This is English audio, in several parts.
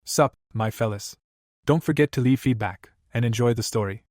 Sup, my fellas. Don't forget to leave feedback, and enjoy the story.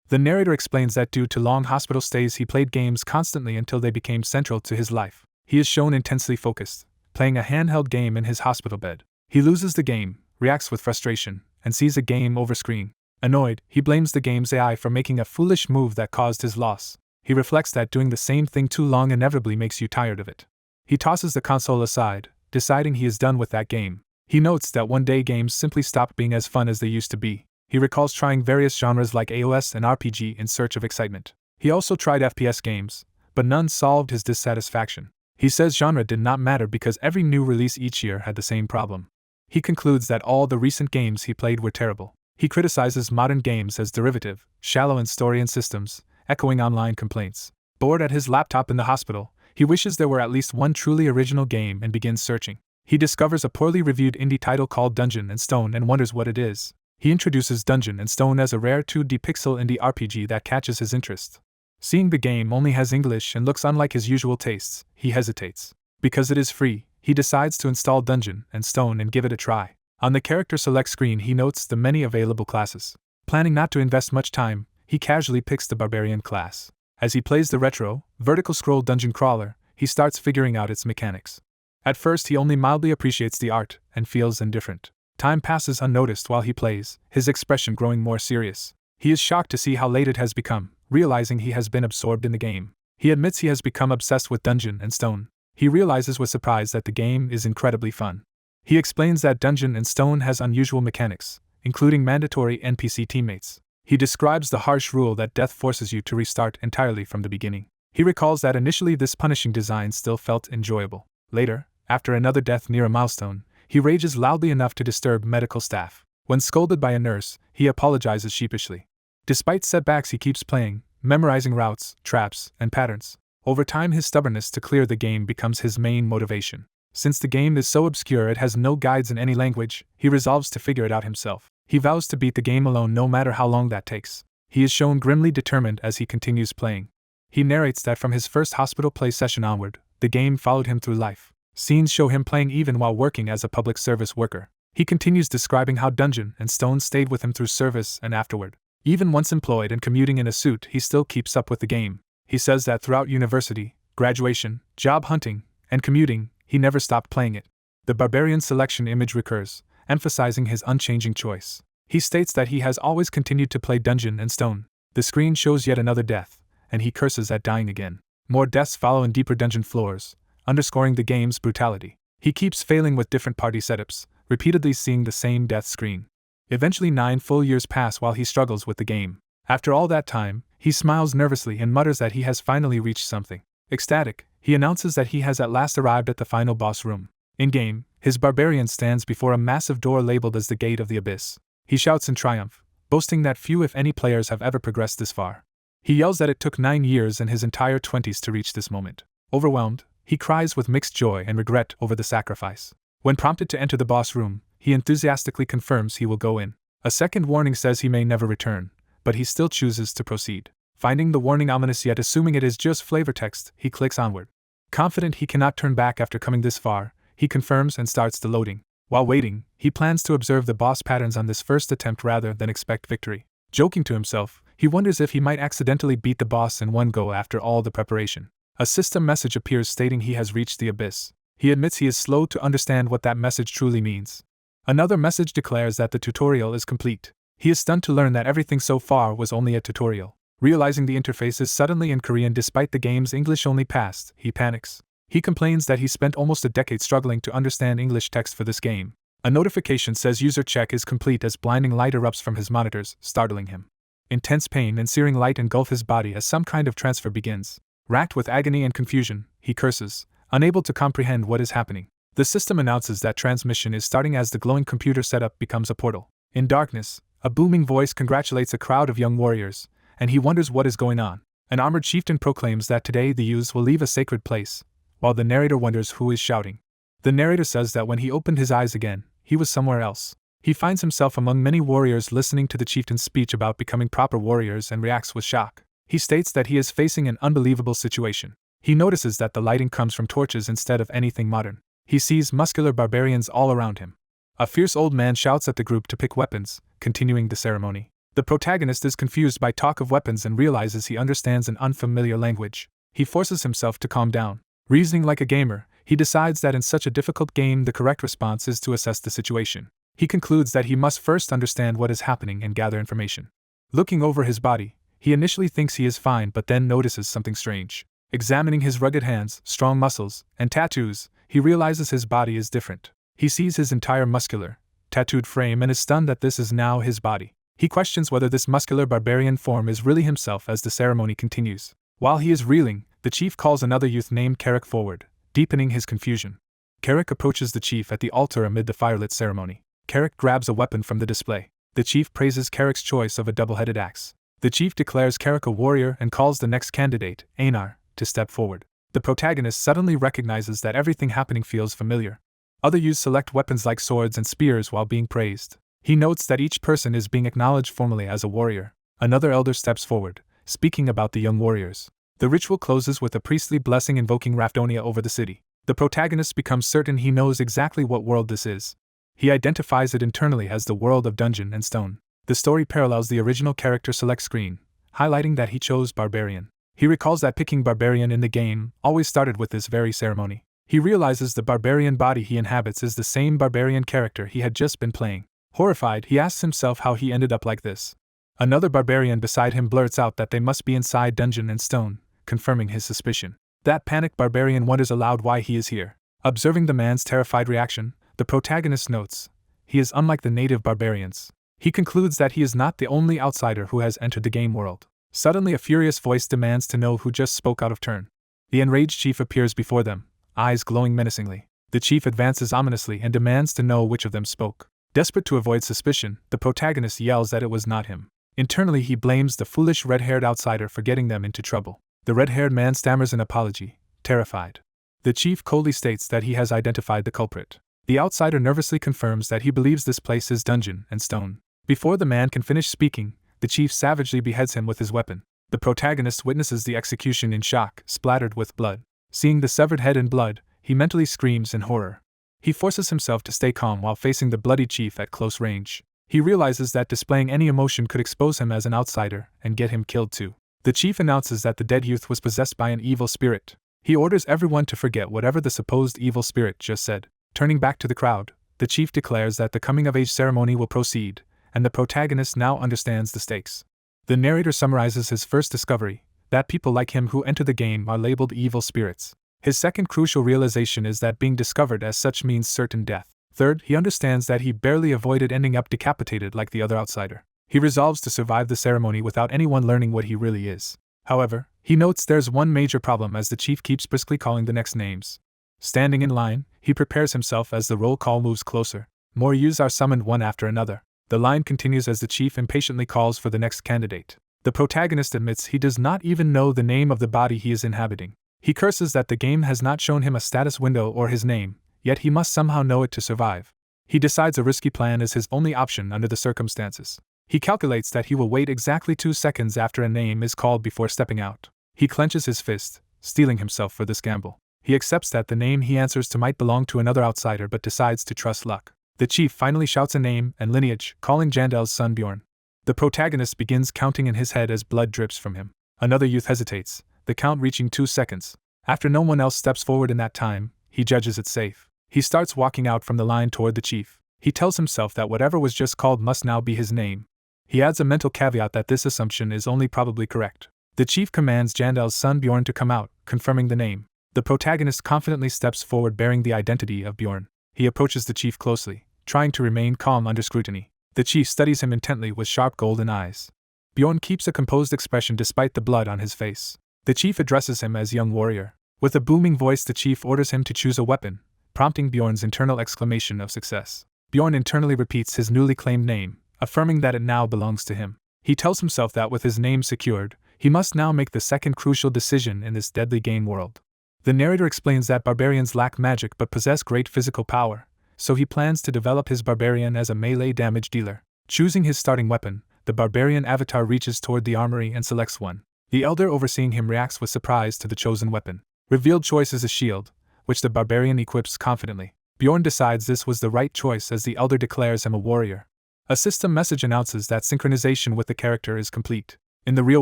The narrator explains that due to long hospital stays he played games constantly until they became central to his life. He is shown intensely focused, playing a handheld game in his hospital bed. He loses the game, reacts with frustration, and sees a game over screen. Annoyed, he blames the game's AI for making a foolish move that caused his loss. He reflects that doing the same thing too long inevitably makes you tired of it. He tosses the console aside, deciding he is done with that game. He notes that one day games simply stopped being as fun as they used to be. He recalls trying various genres like AOS and RPG in search of excitement. He also tried FPS games, but none solved his dissatisfaction. He says genre did not matter because every new release each year had the same problem. He concludes that all the recent games he played were terrible. He criticizes modern games as derivative, shallow in story and systems, echoing online complaints. Bored at his laptop in the hospital, he wishes there were at least one truly original game and begins searching. He discovers a poorly reviewed indie title called Dungeon & Stone and wonders what it is. He introduces Dungeon & Stone as a rare 2D pixel indie RPG that catches his interest. Seeing the game only has English and looks unlike his usual tastes, he hesitates. Because it is free, he decides to install Dungeon & Stone and give it a try. On the character select screen he notes the many available classes. Planning not to invest much time, he casually picks the Barbarian class. As he plays the retro, vertical scroll dungeon crawler, he starts figuring out its mechanics. At first he only mildly appreciates the art and feels indifferent. Time passes unnoticed while he plays, his expression growing more serious. He is shocked to see how late it has become, realizing he has been absorbed in the game. He admits he has become obsessed with Dungeon & Stone. He realizes with surprise that the game is incredibly fun. He explains that Dungeon & Stone has unusual mechanics, including mandatory NPC teammates. He describes the harsh rule that death forces you to restart entirely from the beginning. He recalls that initially this punishing design still felt enjoyable. Later, after another death near a milestone, he rages loudly enough to disturb medical staff. When scolded by a nurse, he apologizes sheepishly. Despite setbacks he keeps playing, memorizing routes, traps, and patterns. Over time his stubbornness to clear the game becomes his main motivation. Since the game is so obscure it has no guides in any language, he resolves to figure it out himself. He vows to beat the game alone no matter how long that takes. He is shown grimly determined as he continues playing. He narrates that from his first hospital play session onward, the game followed him through life. Scenes show him playing even while working as a public service worker. He continues describing how Dungeon & Stone stayed with him through service and afterward. Even once employed and commuting in a suit, he still keeps up with the game. He says that throughout university, graduation, job hunting, and commuting, he never stopped playing it. The Barbarian selection image recurs, emphasizing his unchanging choice. He states that he has always continued to play Dungeon & Stone. The screen shows yet another death, and he curses at dying again. More deaths follow in deeper dungeon floors, underscoring the game's brutality. He keeps failing with different party setups, repeatedly seeing the same death screen. Eventually 9 full years pass while he struggles with the game. After all that time, he smiles nervously and mutters that he has finally reached something. Ecstatic, he announces that he has at last arrived at the final boss room. In-game, his Barbarian stands before a massive door labeled as the Gate of the Abyss. He shouts in triumph, boasting that few if any players have ever progressed this far. He yells that it took 9 years and his entire 20s to reach this moment. Overwhelmed, he cries with mixed joy and regret over the sacrifice. When prompted to enter the boss room, he enthusiastically confirms he will go in. A second warning says he may never return, but he still chooses to proceed. Finding the warning ominous yet assuming it is just flavor text, he clicks onward. Confident he cannot turn back after coming this far, he confirms and starts the loading. While waiting, he plans to observe the boss patterns on this first attempt rather than expect victory. Joking to himself, he wonders if he might accidentally beat the boss in one go after all the preparation. A system message appears stating he has reached the abyss. He admits he is slow to understand what that message truly means. Another message declares that the tutorial is complete. He is stunned to learn that everything so far was only a tutorial. Realizing the interface is suddenly in Korean despite the game's English-only past, he panics. He complains that he spent almost a decade struggling to understand English text for this game. A notification says user check is complete as blinding light erupts from his monitors, startling him. Intense pain and searing light engulf his body as some kind of transfer begins. Racked with agony and confusion, he curses, unable to comprehend what is happening. The system announces that transmission is starting as the glowing computer setup becomes a portal. In darkness, a booming voice congratulates a crowd of young warriors, and he wonders what is going on. An armored chieftain proclaims that today the youths will leave a sacred place, while the narrator wonders who is shouting. The narrator says that when he opened his eyes again, he was somewhere else. He finds himself among many warriors listening to the chieftain's speech about becoming proper warriors and reacts with shock. He states that he is facing an unbelievable situation. He notices that the lighting comes from torches instead of anything modern. He sees muscular barbarians all around him. A fierce old man shouts at the group to pick weapons, continuing the ceremony. The protagonist is confused by talk of weapons and realizes he understands an unfamiliar language. He forces himself to calm down. Reasoning like a gamer, he decides that in such a difficult game the correct response is to assess the situation. He concludes that he must first understand what is happening and gather information. Looking over his body, he initially thinks he is fine but then notices something strange. Examining his rugged hands, strong muscles, and tattoos, he realizes his body is different. He sees his entire muscular, tattooed frame and is stunned that this is now his body. He questions whether this muscular barbarian form is really himself as the ceremony continues. While he is reeling, the chief calls another youth named Carrick forward, deepening his confusion. Carrick approaches the chief at the altar amid the firelit ceremony. Carrick grabs a weapon from the display. The chief praises Carrick's choice of a double-headed axe. The chief declares Carrick a warrior and calls the next candidate, Anar, to step forward. The protagonist suddenly recognizes that everything happening feels familiar. Other youths select weapons like swords and spears while being praised. He notes that each person is being acknowledged formally as a warrior. Another elder steps forward, speaking about the young warriors. The ritual closes with a priestly blessing invoking Raponia over the city. The protagonist becomes certain he knows exactly what world this is. He identifies it internally as the world of Dungeon and Stone. The story parallels the original character select screen, highlighting that he chose Barbarian. He recalls that picking Barbarian in the game always started with this very ceremony. He realizes the barbarian body he inhabits is the same barbarian character he had just been playing. Horrified, he asks himself how he ended up like this. Another barbarian beside him blurts out that they must be inside Dungeon and Stone, confirming his suspicion. That panicked barbarian wonders aloud why he is here. Observing the man's terrified reaction, the protagonist notes, he is unlike the native barbarians. He concludes that he is not the only outsider who has entered the game world. Suddenly a furious voice demands to know who just spoke out of turn. The enraged chief appears before them, eyes glowing menacingly. The chief advances ominously and demands to know which of them spoke. Desperate to avoid suspicion, the protagonist yells that it was not him. Internally he blames the foolish red-haired outsider for getting them into trouble. The red-haired man stammers an apology, terrified. The chief coldly states that he has identified the culprit. The outsider nervously confirms that he believes this place is Dungeon and Stone. Before the man can finish speaking, the chief savagely beheads him with his weapon. The protagonist witnesses the execution in shock, splattered with blood. Seeing the severed head and blood, he mentally screams in horror. He forces himself to stay calm while facing the bloody chief at close range. He realizes that displaying any emotion could expose him as an outsider and get him killed too. The chief announces that the dead youth was possessed by an evil spirit. He orders everyone to forget whatever the supposed evil spirit just said. Turning back to the crowd, the chief declares that the coming-of-age ceremony will proceed, and the protagonist now understands the stakes. The narrator summarizes his first discovery, that people like him who enter the game are labeled evil spirits. His second crucial realization is that being discovered as such means certain death. Third, he understands that he barely avoided ending up decapitated like the other outsider. He resolves to survive the ceremony without anyone learning what he really is. However, he notes there's one major problem as the chief keeps briskly calling the next names. Standing in line, he prepares himself as the roll call moves closer. More youths are summoned one after another. The line continues as the chief impatiently calls for the next candidate. The protagonist admits he does not even know the name of the body he is inhabiting. He curses that the game has not shown him a status window or his name, yet he must somehow know it to survive. He decides a risky plan is his only option under the circumstances. He calculates that he will wait exactly 2 seconds after a name is called before stepping out. He clenches his fist, steeling himself for this gamble. He accepts that the name he answers to might belong to another outsider but decides to trust luck. The chief finally shouts a name and lineage, calling Jandel's son Bjorn. The protagonist begins counting in his head as blood drips from him. Another youth hesitates, the count reaching 2 seconds. After no one else steps forward in that time, he judges it safe. He starts walking out from the line toward the chief. He tells himself that whatever was just called must now be his name. He adds a mental caveat that this assumption is only probably correct. The chief commands Jandel's son Bjorn to come out, confirming the name. The protagonist confidently steps forward bearing the identity of Bjorn. He approaches the chief closely, trying to remain calm under scrutiny. The chief studies him intently with sharp golden eyes. Bjorn keeps a composed expression despite the blood on his face. The chief addresses him as young warrior. With a booming voice the chief orders him to choose a weapon, prompting Bjorn's internal exclamation of success. Bjorn internally repeats his newly claimed name, affirming that it now belongs to him. He tells himself that with his name secured, he must now make the second crucial decision in this deadly game world. The narrator explains that barbarians lack magic but possess great physical power, so he plans to develop his barbarian as a melee damage dealer. Choosing his starting weapon, the barbarian avatar reaches toward the armory and selects one. The elder overseeing him reacts with surprise to the chosen weapon. Revealed choice is a shield, which the barbarian equips confidently. Bjorn decides this was the right choice as the elder declares him a warrior. A system message announces that synchronization with the character is complete. In the real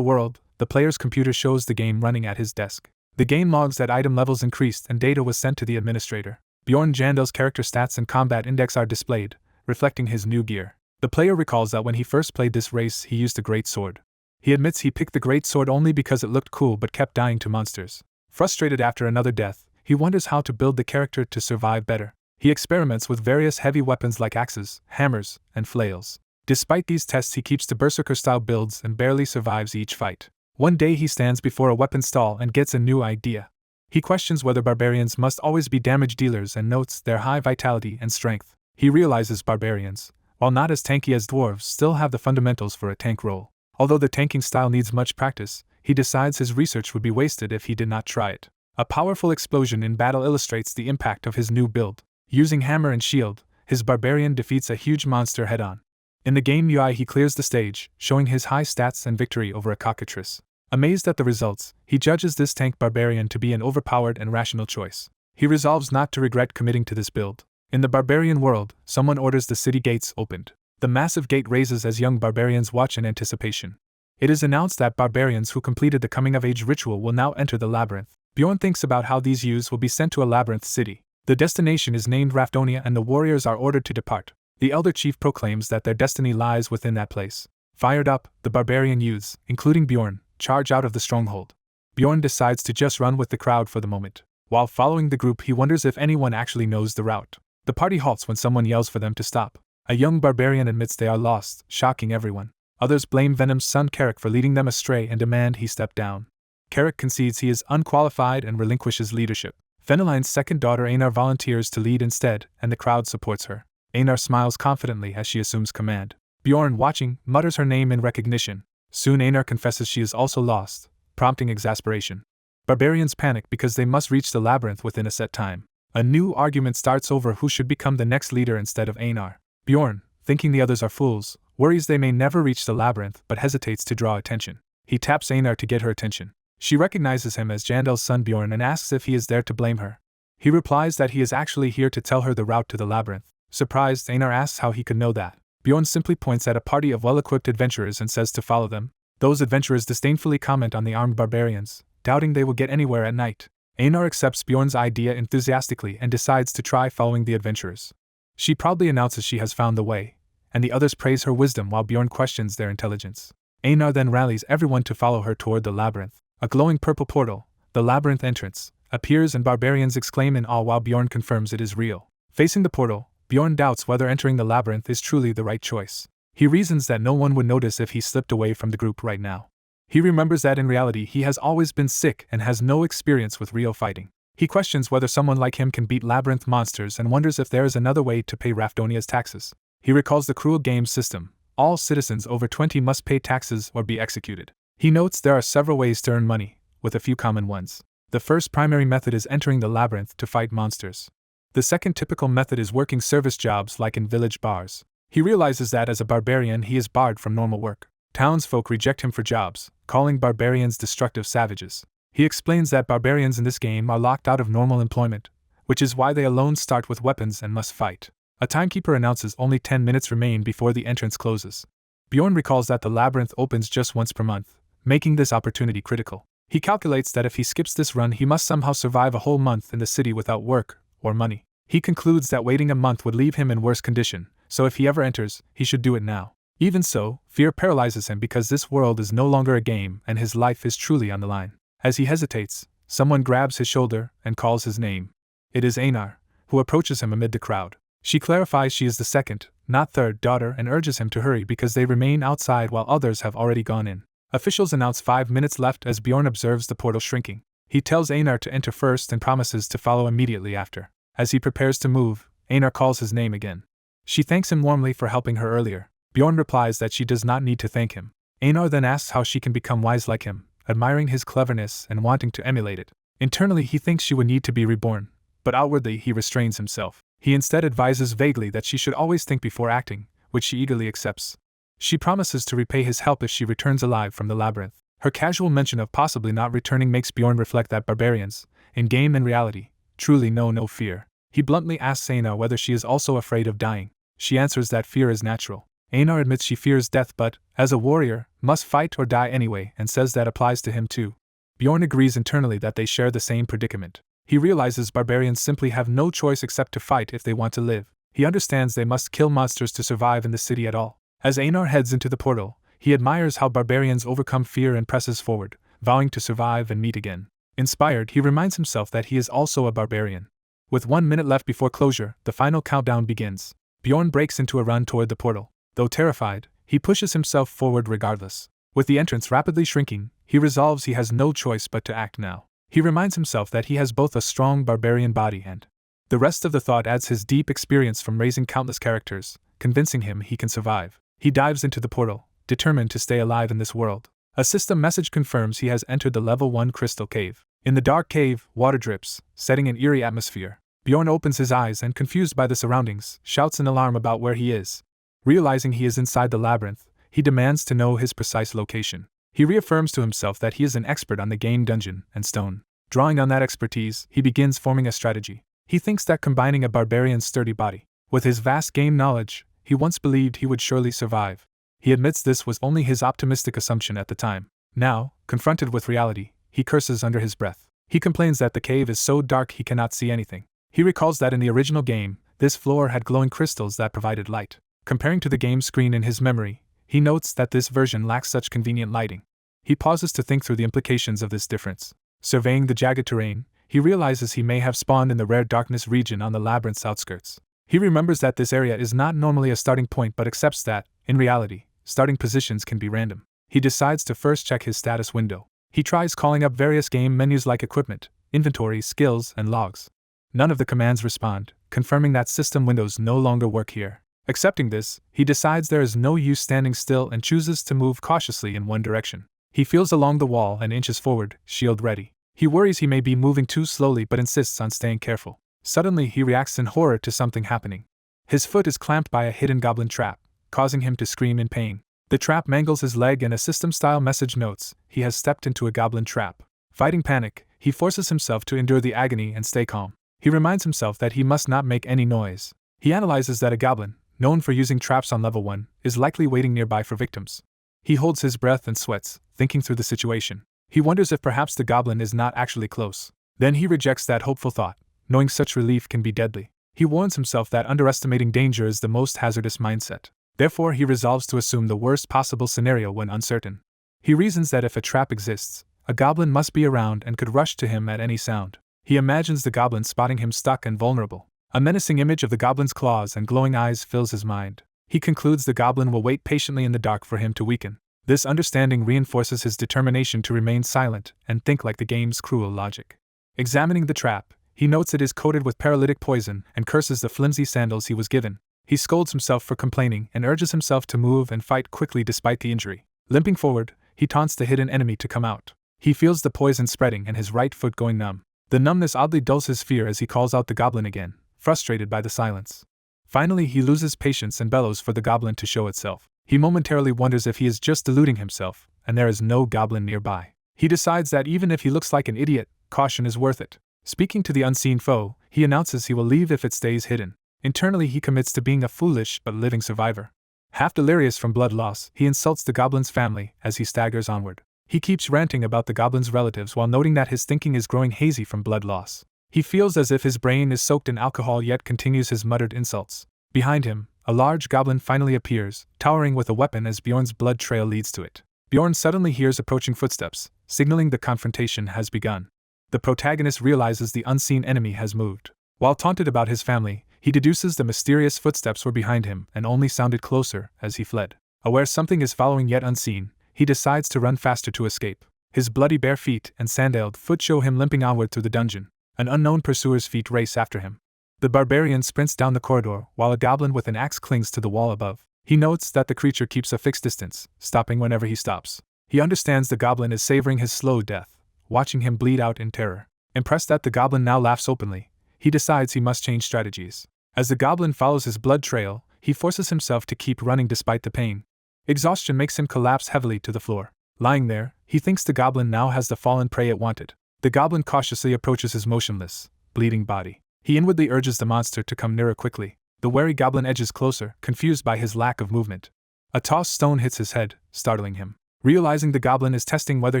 world, the player's computer shows the game running at his desk. The game logs that item levels increased and data was sent to the administrator. Bjorn Jandel's character stats and combat index are displayed, reflecting his new gear. The player recalls that when he first played this race he used a great sword. He admits he picked the great sword only because it looked cool but kept dying to monsters. Frustrated after another death, he wonders how to build the character to survive better. He experiments with various heavy weapons like axes, hammers, and flails. Despite these tests he keeps to berserker-style builds and barely survives each fight. One day he stands before a weapon stall and gets a new idea. He questions whether barbarians must always be damage dealers and notes their high vitality and strength. He realizes barbarians, while not as tanky as dwarves, still have the fundamentals for a tank role. Although the tanking style needs much practice, he decides his research would be wasted if he did not try it. A powerful explosion in battle illustrates the impact of his new build. Using hammer and shield, his barbarian defeats a huge monster head-on. In the game UI he clears the stage, showing his high stats and victory over a cockatrice. Amazed at the results, he judges this tank barbarian to be an overpowered and rational choice. He resolves not to regret committing to this build. In the barbarian world, someone orders the city gates opened. The massive gate raises as young barbarians watch in anticipation. It is announced that barbarians who completed the coming-of-age ritual will now enter the labyrinth. Bjorn thinks about how these youths will be sent to a labyrinth city. The destination is named Raponia and the warriors are ordered to depart. The elder chief proclaims that their destiny lies within that place. Fired up, the barbarian youths, including Bjorn, charge out of the stronghold. Bjorn decides to just run with the crowd for the moment. While following the group he wonders if anyone actually knows the route. The party halts when someone yells for them to stop. A young barbarian admits they are lost, shocking everyone. Others blame Venom's son Carrick for leading them astray and demand he step down. Carrick concedes he is unqualified and relinquishes leadership. Feneline's second daughter Anar volunteers to lead instead, and the crowd supports her. Anar smiles confidently as she assumes command. Bjorn, watching, mutters her name in recognition. Soon Anar confesses she is also lost, prompting exasperation. Barbarians panic because they must reach the labyrinth within a set time. A new argument starts over who should become the next leader instead of Anar. Bjorn, thinking the others are fools, worries they may never reach the labyrinth but hesitates to draw attention. He taps Anar to get her attention. She recognizes him as Jandel's son Bjorn and asks if he is there to blame her. He replies that he is actually here to tell her the route to the labyrinth. Surprised, Anar asks how he could know that. Bjorn simply points at a party of well-equipped adventurers and says to follow them. Those adventurers disdainfully comment on the armed barbarians, doubting they will get anywhere at night. Anar accepts Bjorn's idea enthusiastically and decides to try following the adventurers. She proudly announces she has found the way, and the others praise her wisdom while Bjorn questions their intelligence. Anar then rallies everyone to follow her toward the labyrinth. A glowing purple portal, the labyrinth entrance, appears and barbarians exclaim in awe while Bjorn confirms it is real. Facing the portal, Bjorn doubts whether entering the labyrinth is truly the right choice. He reasons that no one would notice if he slipped away from the group right now. He remembers that in reality he has always been sick and has no experience with real fighting. He questions whether someone like him can beat labyrinth monsters and wonders if there is another way to pay Raftonia's taxes. He recalls the cruel game system. All citizens over 20 must pay taxes or be executed. He notes there are several ways to earn money, with a few common ones. The first primary method is entering the labyrinth to fight monsters. The second typical method is working service jobs like in village bars. He realizes that as a barbarian he is barred from normal work. Townsfolk reject him for jobs, calling barbarians destructive savages. He explains that barbarians in this game are locked out of normal employment, which is why they alone start with weapons and must fight. A timekeeper announces only 10 minutes remain before the entrance closes. Bjorn recalls that the labyrinth opens just once per month, making this opportunity critical. He calculates that if he skips this run he must somehow survive a whole month in the city without work or money. He concludes that waiting a month would leave him in worse condition, so if he ever enters, he should do it now. Even so, fear paralyzes him because this world is no longer a game and his life is truly on the line. As he hesitates, someone grabs his shoulder and calls his name. It is Anar, who approaches him amid the crowd. She clarifies she is the second, not third, daughter and urges him to hurry because they remain outside while others have already gone in. Officials announce 5 minutes left as Bjorn observes the portal shrinking. He tells Anar to enter first and promises to follow immediately after. As he prepares to move, Anar calls his name again. She thanks him warmly for helping her earlier. Bjorn replies that she does not need to thank him. Anar then asks how she can become wise like him, admiring his cleverness and wanting to emulate it. Internally he thinks she would need to be reborn, but outwardly he restrains himself. He instead advises vaguely that she should always think before acting, which she eagerly accepts. She promises to repay his help if she returns alive from the labyrinth. Her casual mention of possibly not returning makes Bjorn reflect that barbarians, in game and reality, truly know no fear. He bluntly asks Anar whether she is also afraid of dying. She answers that fear is natural. Anar admits she fears death but, as a warrior, must fight or die anyway and says that applies to him too. Bjorn agrees internally that they share the same predicament. He realizes barbarians simply have no choice except to fight if they want to live. He understands they must kill monsters to survive in the city at all. As Anar heads into the portal, he admires how barbarians overcome fear and presses forward, vowing to survive and meet again. Inspired, he reminds himself that he is also a barbarian. With 1 minute left before closure, the final countdown begins. Bjorn breaks into a run toward the portal. Though terrified, he pushes himself forward regardless. With the entrance rapidly shrinking, he resolves he has no choice but to act now. He reminds himself that he has both a strong barbarian body and the rest of the thought adds his deep experience from raising countless characters, convincing him he can survive. He dives into the portal, determined to stay alive in this world. A system message confirms he has entered the level 1 crystal cave. In the dark cave, water drips, setting an eerie atmosphere. Bjorn opens his eyes and, confused by the surroundings, shouts in alarm about where he is. Realizing he is inside the labyrinth, he demands to know his precise location. He reaffirms to himself that he is an expert on the game dungeon and stone. Drawing on that expertise, he begins forming a strategy. He thinks that combining a barbarian's sturdy body with his vast game knowledge, he once believed he would surely survive. He admits this was only his optimistic assumption at the time. Now, confronted with reality, he curses under his breath. He complains that the cave is so dark he cannot see anything. He recalls that in the original game, this floor had glowing crystals that provided light. Comparing to the game screen in his memory, he notes that this version lacks such convenient lighting. He pauses to think through the implications of this difference. Surveying the jagged terrain, he realizes he may have spawned in the rare darkness region on the labyrinth's outskirts. He remembers that this area is not normally a starting point but accepts that, in reality, starting positions can be random. He decides to first check his status window. He tries calling up various game menus like equipment, inventory, skills, and logs. None of the commands respond, confirming that system windows no longer work here. Accepting this, he decides there is no use standing still and chooses to move cautiously in one direction. He feels along the wall and inches forward, shield ready. He worries he may be moving too slowly but insists on staying careful. Suddenly he reacts in horror to something happening. His foot is clamped by a hidden goblin trap, causing him to scream in pain. The trap mangles his leg and a system-style message notes he has stepped into a goblin trap. Fighting panic, he forces himself to endure the agony and stay calm. He reminds himself that he must not make any noise. He analyzes that a goblin, known for using traps on level 1, is likely waiting nearby for victims. He holds his breath and sweats, thinking through the situation. He wonders if perhaps the goblin is not actually close. Then he rejects that hopeful thought, knowing such relief can be deadly. He warns himself that underestimating danger is the most hazardous mindset. Therefore he resolves to assume the worst possible scenario when uncertain. He reasons that if a trap exists, a goblin must be around and could rush to him at any sound. He imagines the goblin spotting him stuck and vulnerable. A menacing image of the goblin's claws and glowing eyes fills his mind. He concludes the goblin will wait patiently in the dark for him to weaken. This understanding reinforces his determination to remain silent and think like the game's cruel logic. Examining the trap, he notes it is coated with paralytic poison and curses the flimsy sandals he was given. He scolds himself for complaining and urges himself to move and fight quickly despite the injury. Limping forward, he taunts the hidden enemy to come out. He feels the poison spreading and his right foot going numb. The numbness oddly dulls his fear as he calls out the goblin again, frustrated by the silence. Finally, he loses patience and bellows for the goblin to show itself. He momentarily wonders if he is just deluding himself, and there is no goblin nearby. He decides that even if he looks like an idiot, caution is worth it. Speaking to the unseen foe, he announces he will leave if it stays hidden. Internally, he commits to being a foolish but living survivor. Half delirious from blood loss, he insults the goblin's family as he staggers onward. He keeps ranting about the goblin's relatives while noting that his thinking is growing hazy from blood loss. He feels as if his brain is soaked in alcohol yet continues his muttered insults. Behind him, a large goblin finally appears, towering with a weapon as Bjorn's blood trail leads to it. Bjorn suddenly hears approaching footsteps, signaling the confrontation has begun. The protagonist realizes the unseen enemy has moved. While taunted about his family, he deduces the mysterious footsteps were behind him and only sounded closer as he fled. Aware something is following yet unseen, he decides to run faster to escape. His bloody bare feet and sandaled foot show him limping onward through the dungeon. An unknown pursuer's feet race after him. The barbarian sprints down the corridor while a goblin with an axe clings to the wall above. He notes that the creature keeps a fixed distance, stopping whenever he stops. He understands the goblin is savoring his slow death, watching him bleed out in terror. Impressed that the goblin now laughs openly, he decides he must change strategies. As the goblin follows his blood trail, he forces himself to keep running despite the pain. Exhaustion makes him collapse heavily to the floor. Lying there, he thinks the goblin now has the fallen prey it wanted. The goblin cautiously approaches his motionless, bleeding body. He inwardly urges the monster to come nearer quickly. The wary goblin edges closer, confused by his lack of movement. A tossed stone hits his head, startling him. Realizing the goblin is testing whether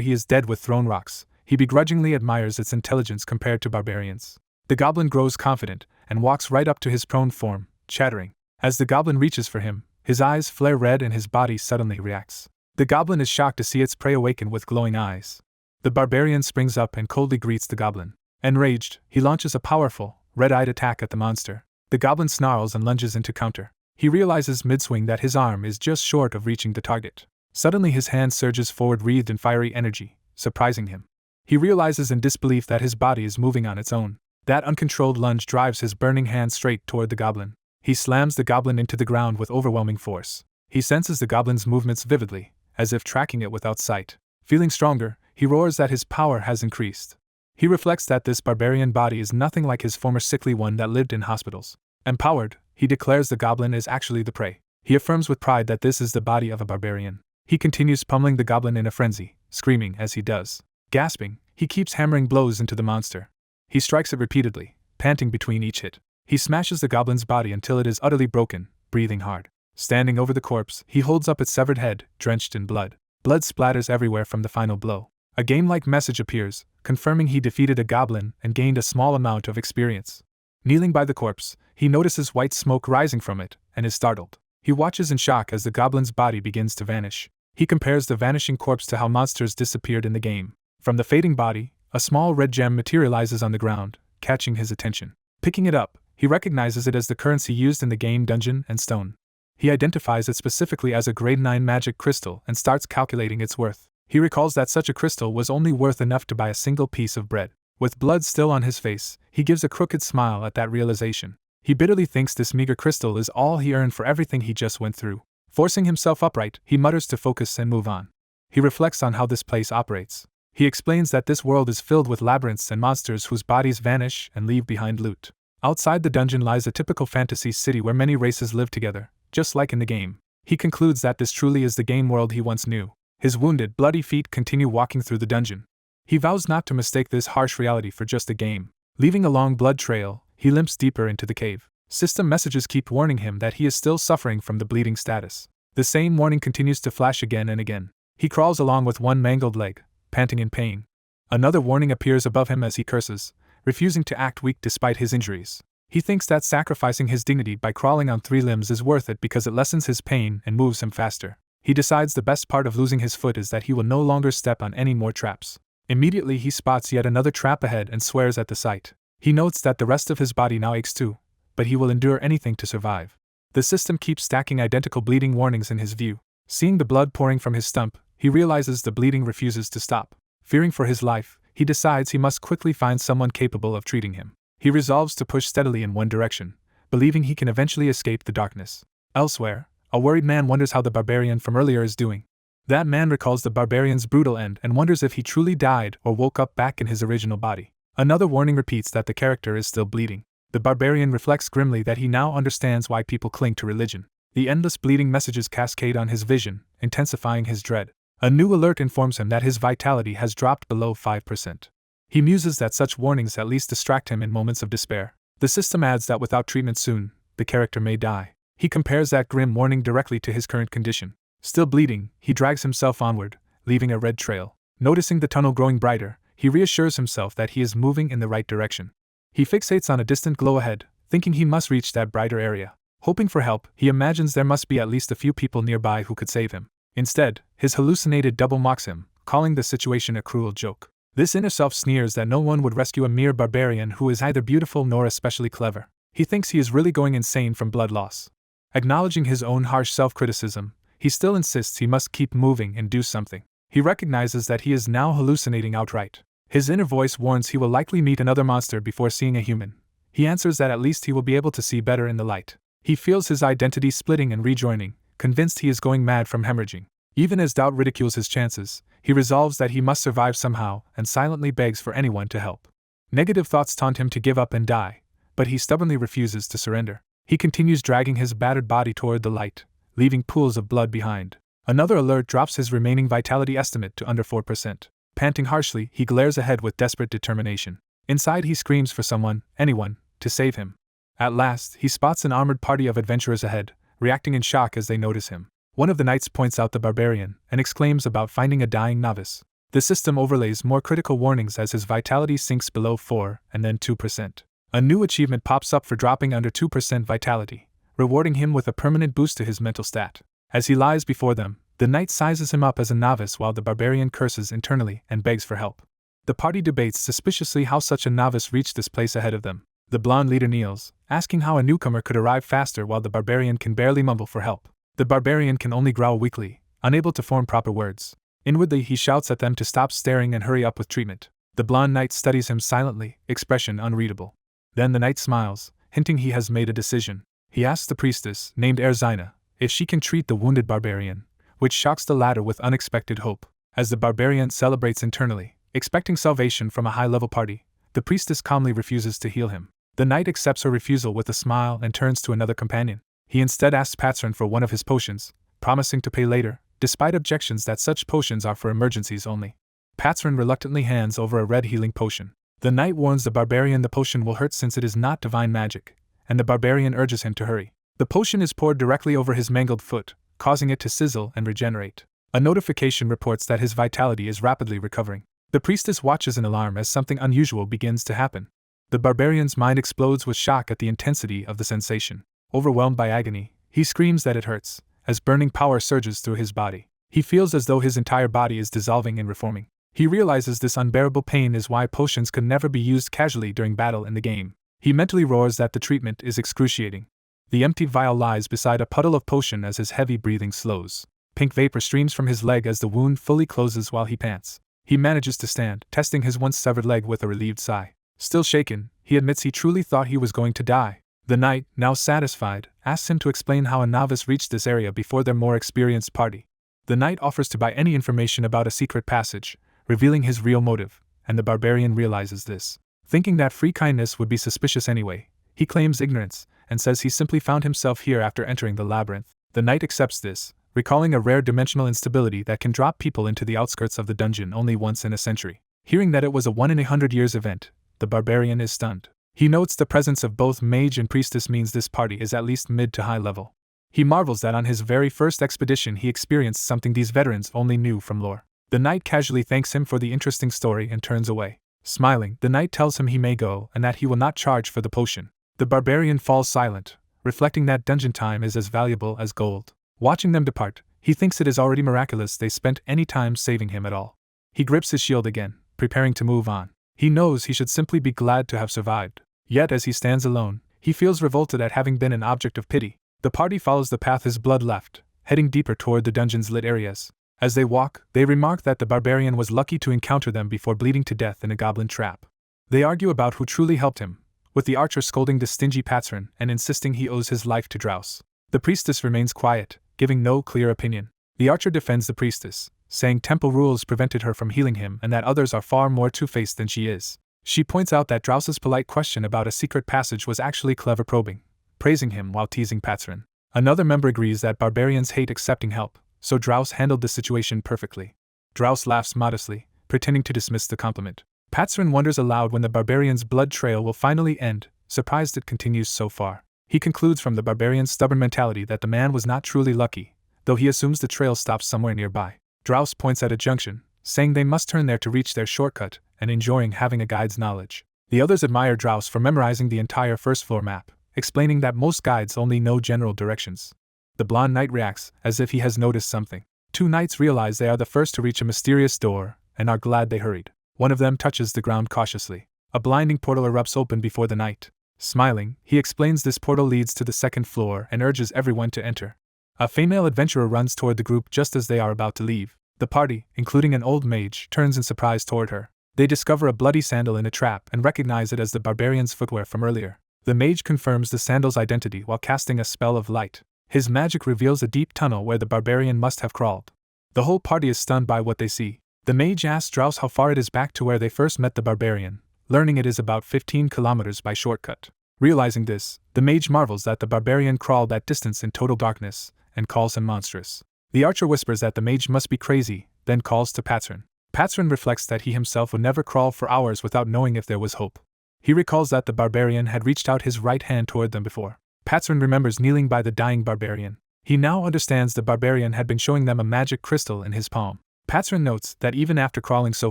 he is dead with thrown rocks, he begrudgingly admires its intelligence compared to barbarians. The goblin grows confident and walks right up to his prone form, chattering. As the goblin reaches for him, his eyes flare red and his body suddenly reacts. The goblin is shocked to see its prey awaken with glowing eyes. The barbarian springs up and coldly greets the goblin. Enraged, he launches a powerful, red-eyed attack at the monster. The goblin snarls and lunges into counter. He realizes mid-swing that his arm is just short of reaching the target. Suddenly his hand surges forward wreathed in fiery energy, surprising him. He realizes in disbelief that his body is moving on its own. That uncontrolled lunge drives his burning hand straight toward the goblin. He slams the goblin into the ground with overwhelming force. He senses the goblin's movements vividly, as if tracking it without sight. Feeling stronger, he roars that his power has increased. He reflects that this barbarian body is nothing like his former sickly one that lived in hospitals. Empowered, he declares the goblin is actually the prey. He affirms with pride that this is the body of a barbarian. He continues pummeling the goblin in a frenzy, screaming as he does. Gasping, he keeps hammering blows into the monster. He strikes it repeatedly, panting between each hit. He smashes the goblin's body until it is utterly broken, breathing hard. Standing over the corpse, he holds up its severed head, drenched in blood. Blood splatters everywhere from the final blow. A game-like message appears, confirming he defeated a goblin and gained a small amount of experience. Kneeling by the corpse, he notices white smoke rising from it, and is startled. He watches in shock as the goblin's body begins to vanish. He compares the vanishing corpse to how monsters disappeared in the game. From the fading body, a small red gem materializes on the ground, catching his attention. Picking it up, he recognizes it as the currency used in the game Dungeon and Stone. He identifies it specifically as a grade 9 magic crystal and starts calculating its worth. He recalls that such a crystal was only worth enough to buy a single piece of bread. With blood still on his face, he gives a crooked smile at that realization. He bitterly thinks this meager crystal is all he earned for everything he just went through. Forcing himself upright, he mutters to focus and move on. He reflects on how this place operates. He explains that this world is filled with labyrinths and monsters whose bodies vanish and leave behind loot. Outside the dungeon lies a typical fantasy city where many races live together, just like in the game. He concludes that this truly is the game world he once knew. His wounded, bloody feet continue walking through the dungeon. He vows not to mistake this harsh reality for just a game. Leaving a long blood trail, he limps deeper into the cave. System messages keep warning him that he is still suffering from the bleeding status. The same warning continues to flash again and again. He crawls along with one mangled leg, panting in pain. Another warning appears above him as he curses, refusing to act weak despite his injuries. He thinks that sacrificing his dignity by crawling on 3 limbs is worth it because it lessens his pain and moves him faster. He decides the best part of losing his foot is that he will no longer step on any more traps. Immediately he spots yet another trap ahead and swears at the sight. He notes that the rest of his body now aches too, but he will endure anything to survive. The system keeps stacking identical bleeding warnings in his view. Seeing the blood pouring from his stump, he realizes the bleeding refuses to stop. Fearing for his life, he decides he must quickly find someone capable of treating him. He resolves to push steadily in one direction, believing he can eventually escape the darkness. Elsewhere, a worried man wonders how the barbarian from earlier is doing. That man recalls the barbarian's brutal end and wonders if he truly died or woke up back in his original body. Another warning repeats that the character is still bleeding. The barbarian reflects grimly that he now understands why people cling to religion. The endless bleeding messages cascade on his vision, intensifying his dread. A new alert informs him that his vitality has dropped below 5%. He muses that such warnings at least distract him in moments of despair. The system adds that without treatment soon, the character may die. He compares that grim warning directly to his current condition. Still bleeding, he drags himself onward, leaving a red trail. Noticing the tunnel growing brighter, he reassures himself that he is moving in the right direction. He fixates on a distant glow ahead, thinking he must reach that brighter area. Hoping for help, he imagines there must be at least a few people nearby who could save him. Instead, his hallucinated double mocks him, calling the situation a cruel joke. This inner self sneers that no one would rescue a mere barbarian who is neither beautiful nor especially clever. He thinks he is really going insane from blood loss. Acknowledging his own harsh self-criticism, he still insists he must keep moving and do something. He recognizes that he is now hallucinating outright. His inner voice warns he will likely meet another monster before seeing a human. He answers that at least he will be able to see better in the light. He feels his identity splitting and rejoining, convinced he is going mad from hemorrhaging. Even as doubt ridicules his chances, he resolves that he must survive somehow and silently begs for anyone to help. Negative thoughts taunt him to give up and die, but he stubbornly refuses to surrender. He continues dragging his battered body toward the light, leaving pools of blood behind. Another alert drops his remaining vitality estimate to under 4%. Panting harshly, he glares ahead with desperate determination. Inside he screams for someone, anyone, to save him. At last, he spots an armored party of adventurers ahead, reacting in shock as they notice him. One of the knights points out the barbarian and exclaims about finding a dying novice. The system overlays more critical warnings as his vitality sinks below 4 and then 2%. A new achievement pops up for dropping under 2% vitality, rewarding him with a permanent boost to his mental stat. As he lies before them, the knight sizes him up as a novice while the barbarian curses internally and begs for help. The party debates suspiciously how such a novice reached this place ahead of them. The blonde leader kneels, asking how a newcomer could arrive faster while the barbarian can barely mumble for help. The barbarian can only growl weakly, unable to form proper words. Inwardly, he shouts at them to stop staring and hurry up with treatment. The blonde knight studies him silently, expression unreadable. Then the knight smiles, hinting he has made a decision. He asks the priestess, named Erzina, if she can treat the wounded barbarian, which shocks the latter with unexpected hope. As the barbarian celebrates internally, expecting salvation from a high-level party, the priestess calmly refuses to heal him. The knight accepts her refusal with a smile and turns to another companion. He instead asks Patron for one of his potions, promising to pay later, despite objections that such potions are for emergencies only. Patron reluctantly hands over a red healing potion. The knight warns the barbarian the potion will hurt since it is not divine magic, and the barbarian urges him to hurry. The potion is poured directly over his mangled foot, causing it to sizzle and regenerate. A notification reports that his vitality is rapidly recovering. The priestess watches in alarm as something unusual begins to happen. The barbarian's mind explodes with shock at the intensity of the sensation. Overwhelmed by agony, he screams that it hurts, as burning power surges through his body. He feels as though his entire body is dissolving and reforming. He realizes this unbearable pain is why potions could never be used casually during battle in the game. He mentally roars that the treatment is excruciating. The empty vial lies beside a puddle of potion as his heavy breathing slows. Pink vapor streams from his leg as the wound fully closes while he pants. He manages to stand, testing his once severed leg with a relieved sigh. Still shaken, he admits he truly thought he was going to die. The knight, now satisfied, asks him to explain how a novice reached this area before their more experienced party. The knight offers to buy any information about a secret passage, revealing his real motive, and the barbarian realizes this. Thinking that free kindness would be suspicious anyway, he claims ignorance, and says he simply found himself here after entering the labyrinth. The knight accepts this, recalling a rare dimensional instability that can drop people into the outskirts of the dungeon only once in a century. Hearing that it was a 1 in 100 years event, the barbarian is stunned. He notes the presence of both mage and priestess means this party is at least mid to high level. He marvels that on his very first expedition he experienced something these veterans only knew from lore. The knight casually thanks him for the interesting story and turns away. Smiling, the knight tells him he may go and that he will not charge for the potion. The barbarian falls silent, reflecting that dungeon time is as valuable as gold. Watching them depart, he thinks it is already miraculous they spent any time saving him at all. He grips his shield again, preparing to move on. He knows he should simply be glad to have survived. Yet as he stands alone, he feels revolted at having been an object of pity. The party follows the path his blood left, heading deeper toward the dungeon's lit areas. As they walk, they remark that the barbarian was lucky to encounter them before bleeding to death in a goblin trap. They argue about who truly helped him, with the archer scolding the stingy patron and insisting he owes his life to Drouse. The priestess remains quiet, giving no clear opinion. The archer defends the priestess, saying temple rules prevented her from healing him and that others are far more two-faced than she is. She points out that Drouse's polite question about a secret passage was actually clever probing, praising him while teasing Patron. Another member agrees that barbarians hate accepting help, so Drouse handled the situation perfectly. Drouse laughs modestly, pretending to dismiss the compliment. Patron wonders aloud when the barbarian's blood trail will finally end, surprised it continues so far. He concludes from the barbarian's stubborn mentality that the man was not truly lucky, though he assumes the trail stops somewhere nearby. Drouse points at a junction, saying they must turn there to reach their shortcut, and enjoying having a guide's knowledge. The others admire Drouse for memorizing the entire first-floor map, explaining that most guides only know general directions. The blonde knight reacts, as if he has noticed something. Two knights realize they are the first to reach a mysterious door, and are glad they hurried. One of them touches the ground cautiously. A blinding portal erupts open before the knight. Smiling, he explains this portal leads to the second floor and urges everyone to enter. A female adventurer runs toward the group just as they are about to leave. The party, including an old mage, turns in surprise toward her. They discover a bloody sandal in a trap and recognize it as the barbarian's footwear from earlier. The mage confirms the sandal's identity while casting a spell of light. His magic reveals a deep tunnel where the barbarian must have crawled. The whole party is stunned by what they see. The mage asks Drouse how far it is back to where they first met the barbarian, learning it is about 15 kilometers by shortcut. Realizing this, the mage marvels that the barbarian crawled that distance in total darkness, and calls him monstrous. The archer whispers that the mage must be crazy, then calls to Patron. Patron reflects that he himself would never crawl for hours without knowing if there was hope. He recalls that the barbarian had reached out his right hand toward them before. Patron remembers kneeling by the dying barbarian. He now understands the barbarian had been showing them a magic crystal in his palm. Patron notes that even after crawling so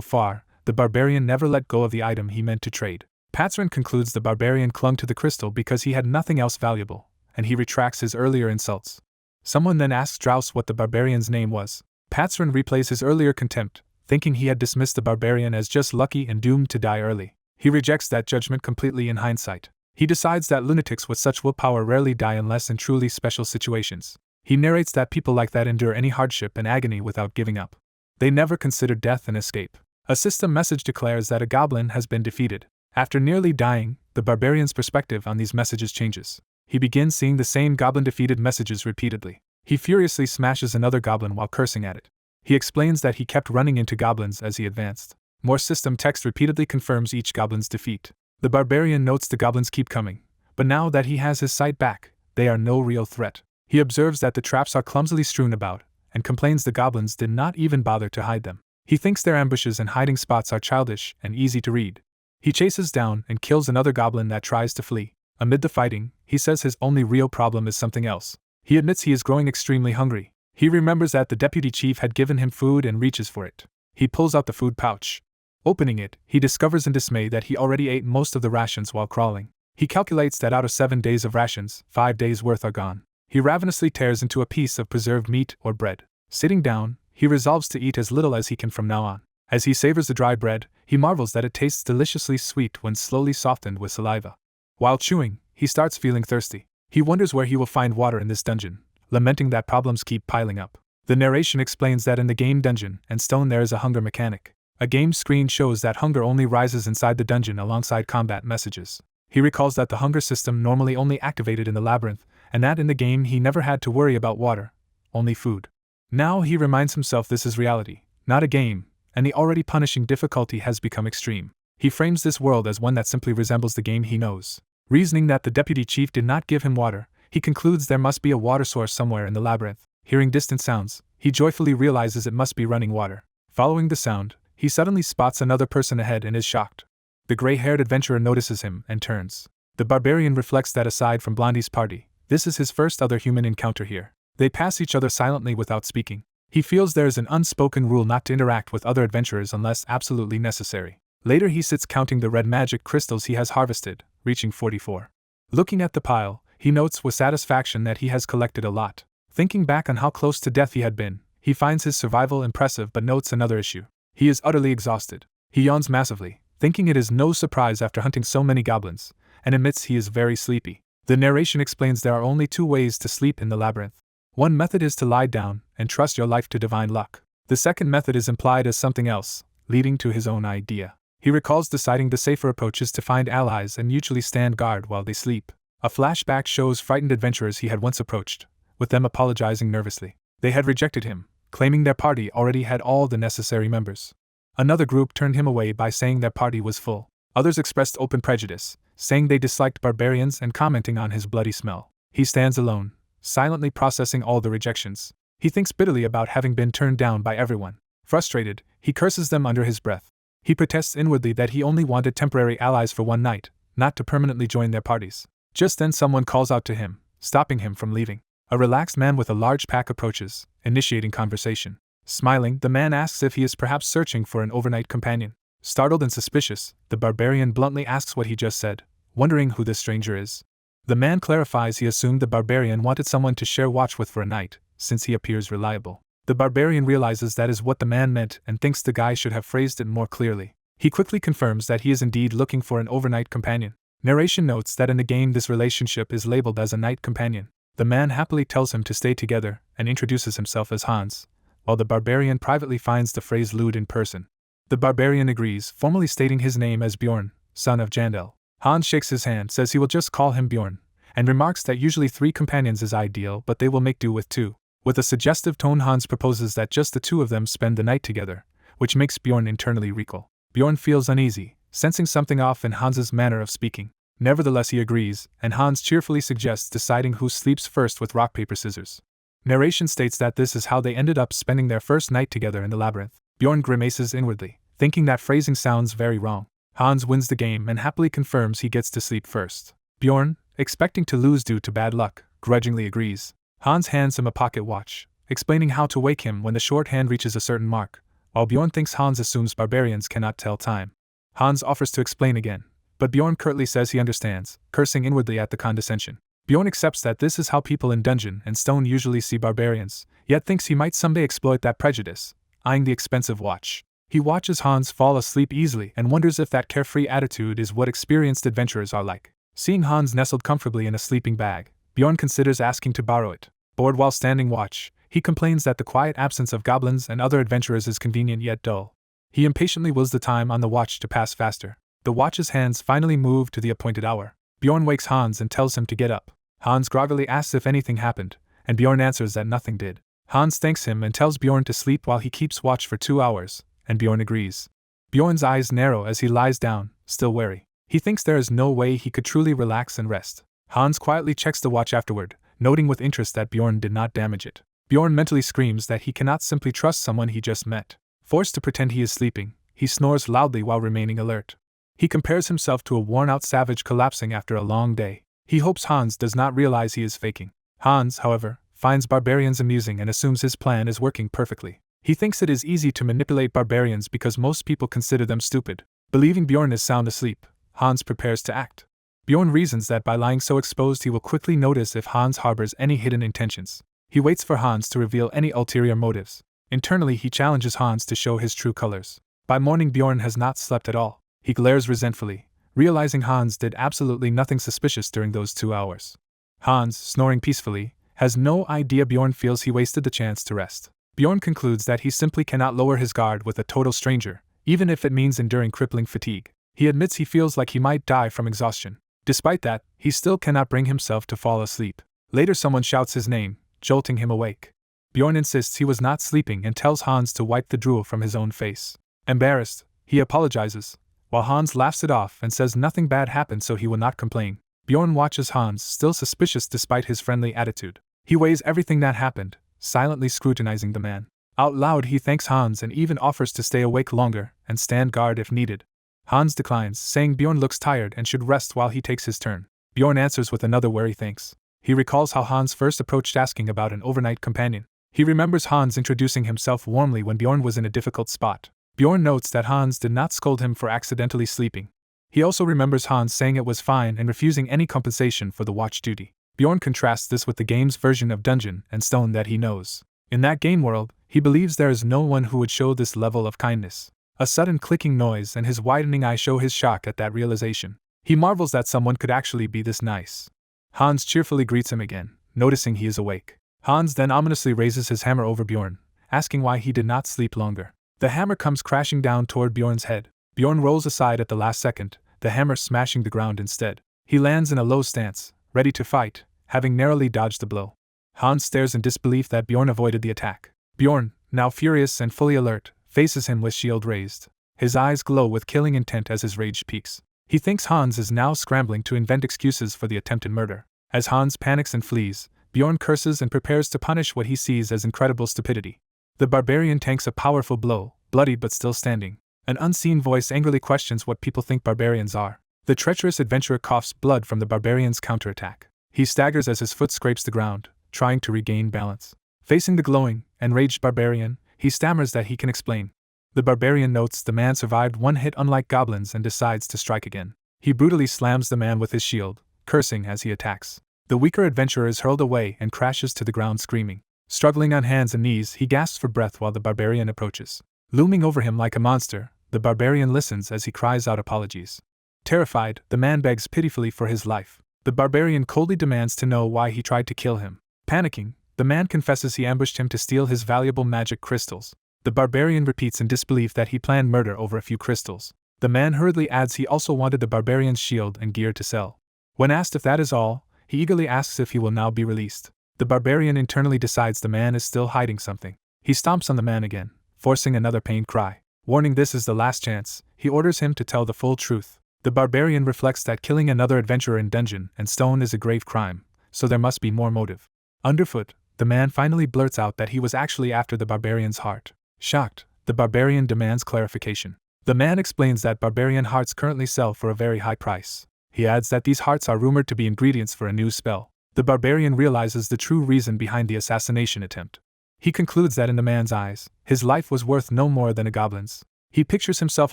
far, the barbarian never let go of the item he meant to trade. Patron concludes the barbarian clung to the crystal because he had nothing else valuable, and he retracts his earlier insults. Someone then asks Strauss what the barbarian's name was. Patron replays his earlier contempt, thinking he had dismissed the barbarian as just lucky and doomed to die early. He rejects that judgment completely in hindsight. He decides that lunatics with such willpower rarely die unless in truly special situations. He narrates that people like that endure any hardship and agony without giving up. They never consider death an escape. A system message declares that a goblin has been defeated. After nearly dying, the barbarian's perspective on these messages changes. He begins seeing the same goblin-defeated messages repeatedly. He furiously smashes another goblin while cursing at it. He explains that he kept running into goblins as he advanced. More system text repeatedly confirms each goblin's defeat. The barbarian notes the goblins keep coming, but now that he has his sight back, they are no real threat. He observes that the traps are clumsily strewn about, and complains the goblins did not even bother to hide them. He thinks their ambushes and hiding spots are childish and easy to read. He chases down and kills another goblin that tries to flee. Amid the fighting, he says his only real problem is something else. He admits he is growing extremely hungry. He remembers that the deputy chief had given him food and reaches for it. He pulls out the food pouch. Opening it, he discovers in dismay that he already ate most of the rations while crawling. He calculates that out of 7 days of rations, 5 days' worth are gone. He ravenously tears into a piece of preserved meat or bread. Sitting down, he resolves to eat as little as he can from now on. As he savors the dry bread, he marvels that it tastes deliciously sweet when slowly softened with saliva. While chewing, he starts feeling thirsty. He wonders where he will find water in this dungeon, lamenting that problems keep piling up. The narration explains that in the game Dungeon and Stone there is a hunger mechanic. A game screen shows that hunger only rises inside the dungeon alongside combat messages. He recalls that the hunger system normally only activated in the labyrinth, and that in the game he never had to worry about water, only food. Now he reminds himself this is reality, not a game, and the already punishing difficulty has become extreme. He frames this world as one that simply resembles the game he knows. Reasoning that the deputy chief did not give him water, he concludes there must be a water source somewhere in the labyrinth. Hearing distant sounds, he joyfully realizes it must be running water. Following the sound, he suddenly spots another person ahead and is shocked. The gray-haired adventurer notices him and turns. The barbarian reflects that aside from Blondie's party, this is his first other human encounter here. They pass each other silently without speaking. He feels there is an unspoken rule not to interact with other adventurers unless absolutely necessary. Later he sits counting the red magic crystals he has harvested, reaching 44. Looking at the pile, he notes with satisfaction that he has collected a lot. Thinking back on how close to death he had been, he finds his survival impressive but notes another issue. He is utterly exhausted. He yawns massively, thinking it is no surprise after hunting so many goblins, and admits he is very sleepy. The narration explains there are only 2 ways to sleep in the labyrinth. One method is to lie down and trust your life to divine luck. The second method is implied as something else, leading to his own idea. He recalls deciding the safer approach is to find allies and mutually stand guard while they sleep. A flashback shows frightened adventurers he had once approached, with them apologizing nervously. They had rejected him, claiming their party already had all the necessary members. Another group turned him away by saying their party was full. Others expressed open prejudice, saying they disliked barbarians and commenting on his bloody smell. He stands alone, silently processing all the rejections. He thinks bitterly about having been turned down by everyone. Frustrated, he curses them under his breath. He protests inwardly that he only wanted temporary allies for one night, not to permanently join their parties. Just then someone calls out to him, stopping him from leaving. A relaxed man with a large pack approaches, initiating conversation. Smiling, the man asks if he is perhaps searching for an overnight companion. Startled and suspicious, the barbarian bluntly asks what he just said, wondering who this stranger is. The man clarifies he assumed the barbarian wanted someone to share watch with for a night, since he appears reliable. The barbarian realizes that is what the man meant and thinks the guy should have phrased it more clearly. He quickly confirms that he is indeed looking for an overnight companion. Narration notes that in the game this relationship is labeled as a night companion. The man happily tells him to stay together and introduces himself as Hans, while the barbarian privately finds the phrase lewd in person. The barbarian agrees, formally stating his name as Bjorn, son of Jandel. Hans shakes his hand, says he will just call him Bjorn, and remarks that usually 3 companions is ideal but they will make do with 2. With a suggestive tone Hans proposes that just the 2 of them spend the night together, which makes Bjorn internally recoil. Bjorn feels uneasy, sensing something off in Hans's manner of speaking. Nevertheless he agrees, and Hans cheerfully suggests deciding who sleeps first with rock paper scissors. Narration states that this is how they ended up spending their first night together in the labyrinth. Bjorn grimaces inwardly, thinking that phrasing sounds very wrong. Hans wins the game and happily confirms he gets to sleep first. Bjorn, expecting to lose due to bad luck, grudgingly agrees. Hans hands him a pocket watch, explaining how to wake him when the shorthand reaches a certain mark, while Bjorn thinks Hans assumes barbarians cannot tell time. Hans offers to explain again, but Bjorn curtly says he understands, cursing inwardly at the condescension. Bjorn accepts that this is how people in Dungeon and Stone usually see barbarians, yet thinks he might someday exploit that prejudice, eyeing the expensive watch. He watches Hans fall asleep easily and wonders if that carefree attitude is what experienced adventurers are like. Seeing Hans nestled comfortably in a sleeping bag, Bjorn considers asking to borrow it. Bored while standing watch, he complains that the quiet absence of goblins and other adventurers is convenient yet dull. He impatiently wills the time on the watch to pass faster. The watch's hands finally move to the appointed hour. Bjorn wakes Hans and tells him to get up. Hans groggily asks if anything happened, and Bjorn answers that nothing did. Hans thanks him and tells Bjorn to sleep while he keeps watch for 2 hours, and Bjorn agrees. Bjorn's eyes narrow as he lies down, still wary. He thinks there is no way he could truly relax and rest. Hans quietly checks the watch afterward, noting with interest that Bjorn did not damage it. Bjorn mentally screams that he cannot simply trust someone he just met. Forced to pretend he is sleeping, he snores loudly while remaining alert. He compares himself to a worn-out savage collapsing after a long day. He hopes Hans does not realize he is faking. Hans, however, finds barbarians amusing and assumes his plan is working perfectly. He thinks it is easy to manipulate barbarians because most people consider them stupid. Believing Bjorn is sound asleep, Hans prepares to act. Bjorn reasons that by lying so exposed he will quickly notice if Hans harbors any hidden intentions. He waits for Hans to reveal any ulterior motives. Internally he challenges Hans to show his true colors. By morning Bjorn has not slept at all. He glares resentfully, realizing Hans did absolutely nothing suspicious during those 2 hours. Hans, snoring peacefully, has no idea Bjorn feels he wasted the chance to rest. Bjorn concludes that he simply cannot lower his guard with a total stranger, even if it means enduring crippling fatigue. He admits he feels like he might die from exhaustion. Despite that, he still cannot bring himself to fall asleep. Later someone shouts his name, jolting him awake. Bjorn insists he was not sleeping and tells Hans to wipe the drool from his own face. Embarrassed, he apologizes, while Hans laughs it off and says nothing bad happened so he will not complain. Bjorn watches Hans, still suspicious despite his friendly attitude. He weighs everything that happened, silently scrutinizing the man. Out loud he thanks Hans and even offers to stay awake longer and stand guard if needed. Hans declines, saying Bjorn looks tired and should rest while he takes his turn. Bjorn answers with another wary thanks. He recalls how Hans first approached asking about an overnight companion. He remembers Hans introducing himself warmly when Bjorn was in a difficult spot. Bjorn notes that Hans did not scold him for accidentally sleeping. He also remembers Hans saying it was fine and refusing any compensation for the watch duty. Bjorn contrasts this with the game's version of Dungeon and Stone that he knows. In that game world, he believes there is no one who would show this level of kindness. A sudden clicking noise and his widening eye show his shock at that realization. He marvels that someone could actually be this nice. Hans cheerfully greets him again, noticing he is awake. Hans then ominously raises his hammer over Bjorn, asking why he did not sleep longer. The hammer comes crashing down toward Bjorn's head. Bjorn rolls aside at the last second, the hammer smashing the ground instead. He lands in a low stance, ready to fight, having narrowly dodged the blow. Hans stares in disbelief that Bjorn avoided the attack. Bjorn, now furious and fully alert, faces him with shield raised. His eyes glow with killing intent as his rage peaks. He thinks Hans is now scrambling to invent excuses for the attempted murder. As Hans panics and flees, Bjorn curses and prepares to punish what he sees as incredible stupidity. The barbarian tanks a powerful blow, bloodied but still standing. An unseen voice angrily questions what people think barbarians are. The treacherous adventurer coughs blood from the barbarian's counterattack. He staggers as his foot scrapes the ground, trying to regain balance. Facing the glowing, enraged barbarian, he stammers that he can explain. The barbarian notes the man survived one hit unlike goblins and decides to strike again. He brutally slams the man with his shield, cursing as he attacks. The weaker adventurer is hurled away and crashes to the ground screaming. Struggling on hands and knees, he gasps for breath while the barbarian approaches. Looming over him like a monster, the barbarian listens as he cries out apologies. Terrified, the man begs pitifully for his life. The barbarian coldly demands to know why he tried to kill him. Panicking, the man confesses he ambushed him to steal his valuable magic crystals. The barbarian repeats in disbelief that he planned murder over a few crystals. The man hurriedly adds he also wanted the barbarian's shield and gear to sell. When asked if that is all, he eagerly asks if he will now be released. The barbarian internally decides the man is still hiding something. He stomps on the man again, forcing another pained cry. Warning this is the last chance, he orders him to tell the full truth. The barbarian reflects that killing another adventurer in Dungeon and Stone is a grave crime, so there must be more motive. Underfoot, the man finally blurts out that he was actually after the barbarian's heart. Shocked, the barbarian demands clarification. The man explains that barbarian hearts currently sell for a very high price. He adds that these hearts are rumored to be ingredients for a new spell. The barbarian realizes the true reason behind the assassination attempt. He concludes that in the man's eyes, his life was worth no more than a goblin's. He pictures himself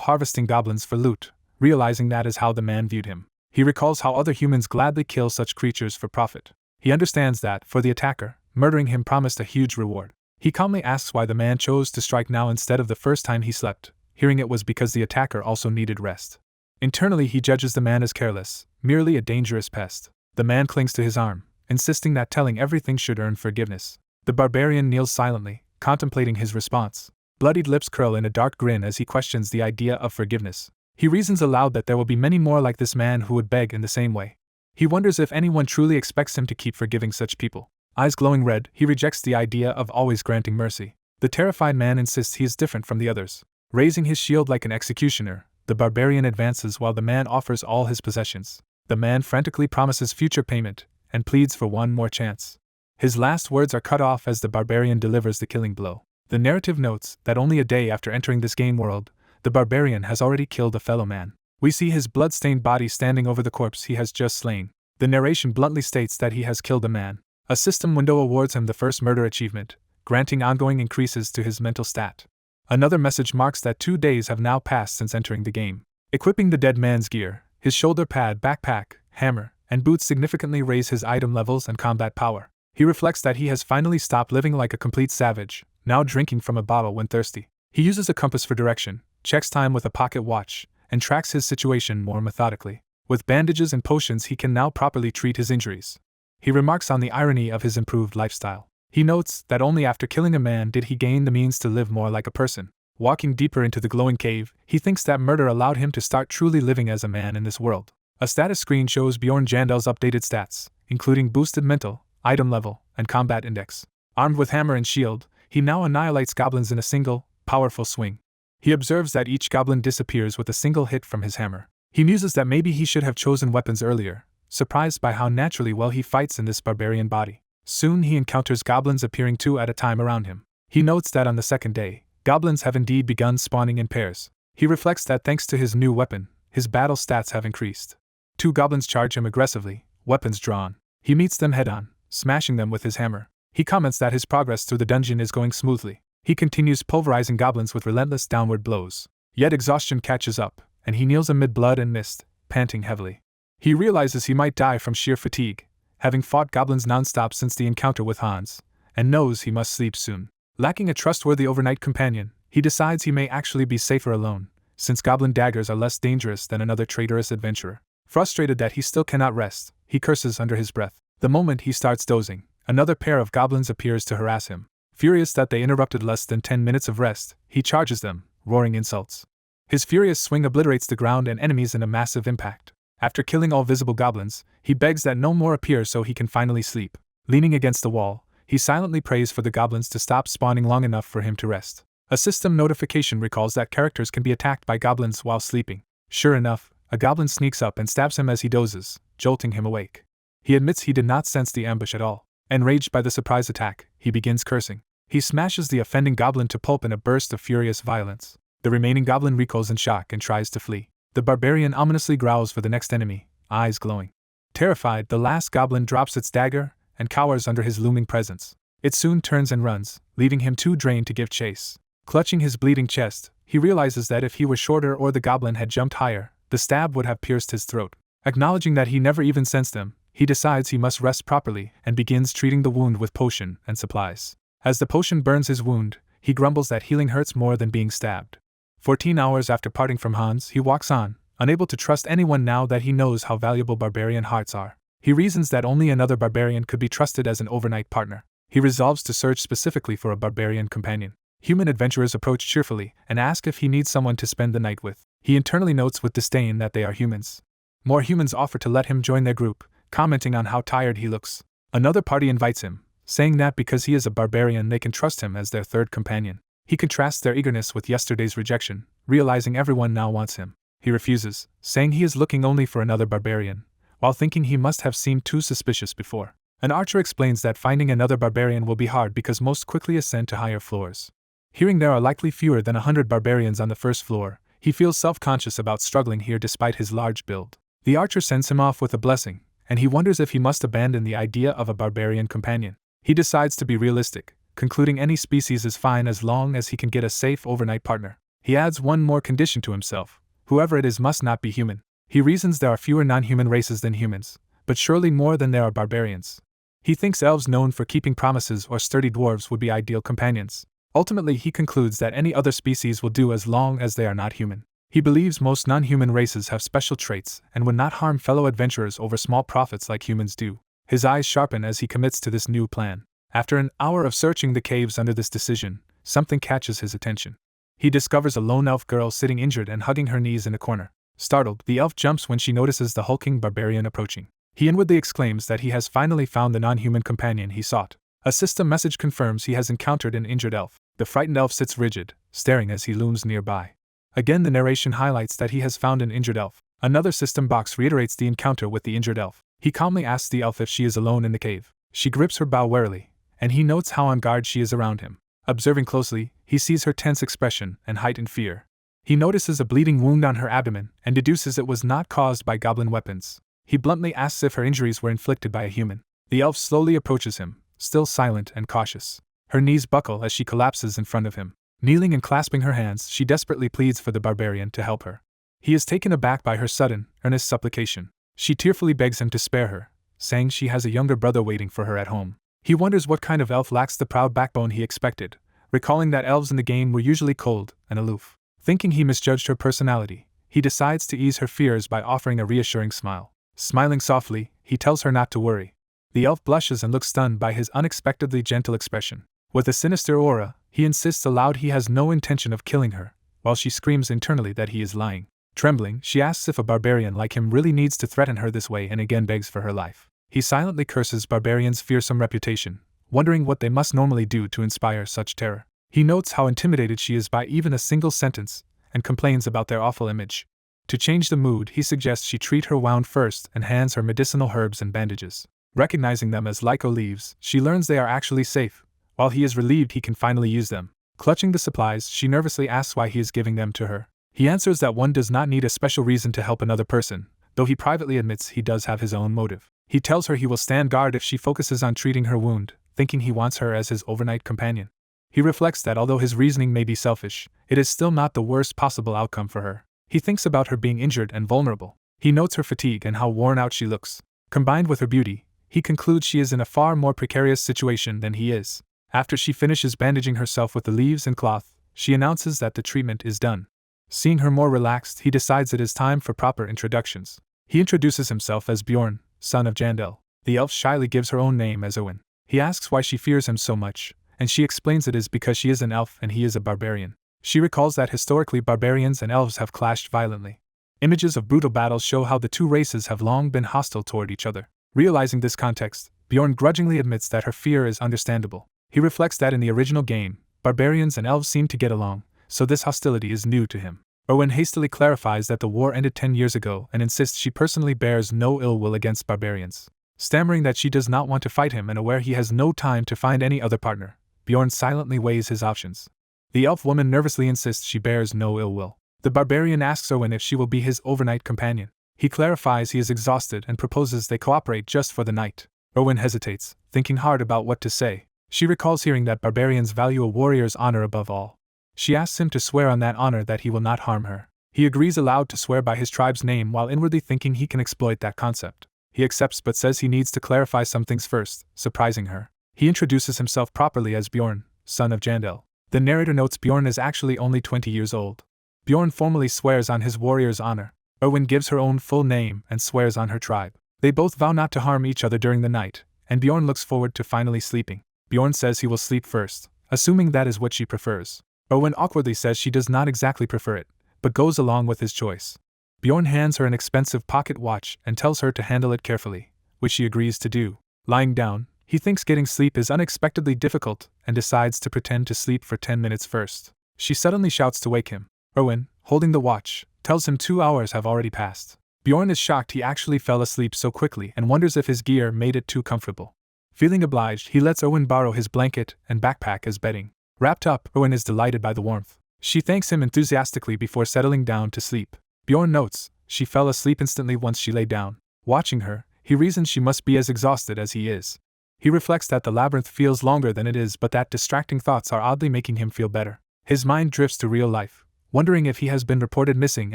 harvesting goblins for loot, realizing that is how the man viewed him. He recalls how other humans gladly kill such creatures for profit. He understands that, for the attacker, murdering him promised a huge reward. He calmly asks why the man chose to strike now instead of the first time he slept, hearing it was because the attacker also needed rest. Internally he judges the man as careless, merely a dangerous pest. The man clings to his arm, insisting that telling everything should earn forgiveness. The barbarian kneels silently, contemplating his response. Bloodied lips curl in a dark grin as he questions the idea of forgiveness. He reasons aloud that there will be many more like this man who would beg in the same way. He wonders if anyone truly expects him to keep forgiving such people. Eyes glowing red, he rejects the idea of always granting mercy. The terrified man insists he is different from the others. Raising his shield like an executioner, the barbarian advances while the man offers all his possessions. The man frantically promises future payment, and pleads for one more chance. His last words are cut off as the barbarian delivers the killing blow. The narrative notes that only a day after entering this game world, the barbarian has already killed a fellow man. We see his blood-stained body standing over the corpse he has just slain. The narration bluntly states that he has killed a man. A system window awards him the first murder achievement, granting ongoing increases to his mental stat. Another message marks that 2 days have now passed since entering the game. Equipping the dead man's gear, his shoulder pad, backpack, hammer, and boots significantly raise his item levels and combat power. He reflects that he has finally stopped living like a complete savage, now drinking from a bottle when thirsty. He uses a compass for direction, checks time with a pocket watch, and tracks his situation more methodically. With bandages and potions he can now properly treat his injuries. He remarks on the irony of his improved lifestyle. He notes that only after killing a man did he gain the means to live more like a person. Walking deeper into the glowing cave, he thinks that murder allowed him to start truly living as a man in this world. A status screen shows Bjorn Jandel's updated stats, including boosted mental, item level, and combat index. Armed with hammer and shield, he now annihilates goblins in a single, powerful swing. He observes that each goblin disappears with a single hit from his hammer. He muses that maybe he should have chosen weapons earlier, surprised by how naturally well he fights in this barbarian body. Soon he encounters goblins appearing 2 at a time around him. He notes that on the second day, goblins have indeed begun spawning in pairs. He reflects that thanks to his new weapon, his battle stats have increased. 2 goblins charge him aggressively, weapons drawn. He meets them head-on, smashing them with his hammer. He comments that his progress through the dungeon is going smoothly. He continues pulverizing goblins with relentless downward blows. Yet exhaustion catches up, and he kneels amid blood and mist, panting heavily. He realizes he might die from sheer fatigue, having fought goblins non-stop since the encounter with Hans, and knows he must sleep soon. Lacking a trustworthy overnight companion, he decides he may actually be safer alone, since goblin daggers are less dangerous than another traitorous adventurer. Frustrated that he still cannot rest, he curses under his breath. The moment he starts dozing, another pair of goblins appears to harass him. Furious that they interrupted less than 10 minutes of rest, he charges them, roaring insults. His furious swing obliterates the ground and enemies in a massive impact. After killing all visible goblins, he begs that no more appear so he can finally sleep. Leaning against the wall, he silently prays for the goblins to stop spawning long enough for him to rest. A system notification recalls that characters can be attacked by goblins while sleeping. Sure enough, a goblin sneaks up and stabs him as he dozes, jolting him awake. He admits he did not sense the ambush at all. Enraged by the surprise attack, he begins cursing. He smashes the offending goblin to pulp in a burst of furious violence. The remaining goblin recoils in shock and tries to flee. The barbarian ominously growls for the next enemy, eyes glowing. Terrified, the last goblin drops its dagger and cowers under his looming presence. It soon turns and runs, leaving him too drained to give chase. Clutching his bleeding chest, he realizes that if he were shorter or the goblin had jumped higher, the stab would have pierced his throat. Acknowledging that he never even sensed them, he decides he must rest properly and begins treating the wound with potion and supplies. As the potion burns his wound, he grumbles that healing hurts more than being stabbed. 14 hours after parting from Hans, he walks on, unable to trust anyone now that he knows how valuable barbarian hearts are. He reasons that only another barbarian could be trusted as an overnight partner. He resolves to search specifically for a barbarian companion. Human adventurers approach cheerfully and ask if he needs someone to spend the night with. He internally notes with disdain that they are humans. More humans offer to let him join their group, commenting on how tired he looks. Another party invites him, saying that because he is a barbarian they can trust him as their third companion. He contrasts their eagerness with yesterday's rejection, realizing everyone now wants him. He refuses, saying he is looking only for another barbarian, while thinking he must have seemed too suspicious before. An archer explains that finding another barbarian will be hard because most quickly ascend to higher floors. Hearing there are likely fewer than 100 barbarians on the first floor, He feels self-conscious about struggling here despite his large build. The archer sends him off with a blessing, and he wonders if he must abandon the idea of a barbarian companion. He decides to be realistic, concluding any species is fine as long as he can get a safe overnight partner. He adds one more condition to himself: whoever it is must not be human. He reasons there are fewer non-human races than humans, but surely more than there are barbarians. He thinks elves known for keeping promises or sturdy dwarves would be ideal companions. Ultimately, he concludes that any other species will do as long as they are not human. He believes most non-human races have special traits and would not harm fellow adventurers over small profits like humans do. His eyes sharpen as he commits to this new plan. After an hour of searching the caves under this decision, something catches his attention. He discovers a lone elf girl sitting injured and hugging her knees in a corner. Startled, the elf jumps when she notices the hulking barbarian approaching. He inwardly exclaims that he has finally found the non-human companion he sought. A system message confirms he has encountered an injured elf. The frightened elf sits rigid, staring as he looms nearby. Again, the narration highlights that he has found an injured elf. Another system box reiterates the encounter with the injured elf. He calmly asks the elf if she is alone in the cave. She grips her bow warily, and he notes how on guard she is around him. Observing closely, he sees her tense expression and heightened fear. He notices a bleeding wound on her abdomen and deduces it was not caused by goblin weapons. He bluntly asks if her injuries were inflicted by a human. The elf slowly approaches him, still silent and cautious. Her knees buckle as she collapses in front of him. Kneeling and clasping her hands, she desperately pleads for the barbarian to help her. He is taken aback by her sudden, earnest supplication. She tearfully begs him to spare her, saying she has a younger brother waiting for her at home. He wonders what kind of elf lacks the proud backbone he expected, recalling that elves in the game were usually cold and aloof. Thinking he misjudged her personality, he decides to ease her fears by offering a reassuring smile. Smiling softly, he tells her not to worry. The elf blushes and looks stunned by his unexpectedly gentle expression. With a sinister aura, he insists aloud he has no intention of killing her, while she screams internally that he is lying. Trembling, she asks if a barbarian like him really needs to threaten her this way and again begs for her life. He silently curses barbarians' fearsome reputation, wondering what they must normally do to inspire such terror. He notes how intimidated she is by even a single sentence, and complains about their awful image. To change the mood, he suggests she treat her wound first and hands her medicinal herbs and bandages. Recognizing them as lyco leaves, she learns they are actually safe. While he is relieved he can finally use them. Clutching the supplies, she nervously asks why he is giving them to her. He answers that one does not need a special reason to help another person, though he privately admits he does have his own motive. He tells her he will stand guard if she focuses on treating her wound, thinking he wants her as his overnight companion. He reflects that although his reasoning may be selfish, it is still not the worst possible outcome for her. He thinks about her being injured and vulnerable. He notes her fatigue and how worn out she looks. Combined with her beauty, he concludes she is in a far more precarious situation than he is. After she finishes bandaging herself with the leaves and cloth, she announces that the treatment is done. Seeing her more relaxed, he decides it is time for proper introductions. He introduces himself as Bjorn, son of Jandel. The elf shyly gives her own name as Owen. He asks why she fears him so much, and she explains it is because she is an elf and he is a barbarian. She recalls that historically barbarians and elves have clashed violently. Images of brutal battles show how the two races have long been hostile toward each other. Realizing this context, Bjorn grudgingly admits that her fear is understandable. He reflects that in the original game, barbarians and elves seem to get along, so this hostility is new to him. Owen hastily clarifies that the war ended 10 years ago and insists she personally bears no ill will against barbarians. Stammering that she does not want to fight him and aware he has no time to find any other partner, Bjorn silently weighs his options. The elf woman nervously insists she bears no ill will. The barbarian asks Owen if she will be his overnight companion. He clarifies he is exhausted and proposes they cooperate just for the night. Owen hesitates, thinking hard about what to say. She recalls hearing that barbarians value a warrior's honor above all. She asks him to swear on that honor that he will not harm her. He agrees aloud to swear by his tribe's name while inwardly thinking he can exploit that concept. He accepts but says he needs to clarify some things first, surprising her. He introduces himself properly as Bjorn, son of Jandel. The narrator notes Bjorn is actually only 20 years old. Bjorn formally swears on his warrior's honor. Owen gives her own full name and swears on her tribe. They both vow not to harm each other during the night, and Bjorn looks forward to finally sleeping. Bjorn says he will sleep first, assuming that is what she prefers. Owen awkwardly says she does not exactly prefer it, but goes along with his choice. Bjorn hands her an expensive pocket watch and tells her to handle it carefully, which she agrees to do. Lying down, he thinks getting sleep is unexpectedly difficult and decides to pretend to sleep for 10 minutes first. She suddenly shouts to wake him. Owen, holding the watch, tells him 2 hours have already passed. Bjorn is shocked he actually fell asleep so quickly and wonders if his gear made it too comfortable. Feeling obliged, he lets Owen borrow his blanket and backpack as bedding. Wrapped up, Owen is delighted by the warmth. She thanks him enthusiastically before settling down to sleep. Bjorn notes, she fell asleep instantly once she lay down. Watching her, he reasons she must be as exhausted as he is. He reflects that the labyrinth feels longer than it is, but that distracting thoughts are oddly making him feel better. His mind drifts to real life, wondering if he has been reported missing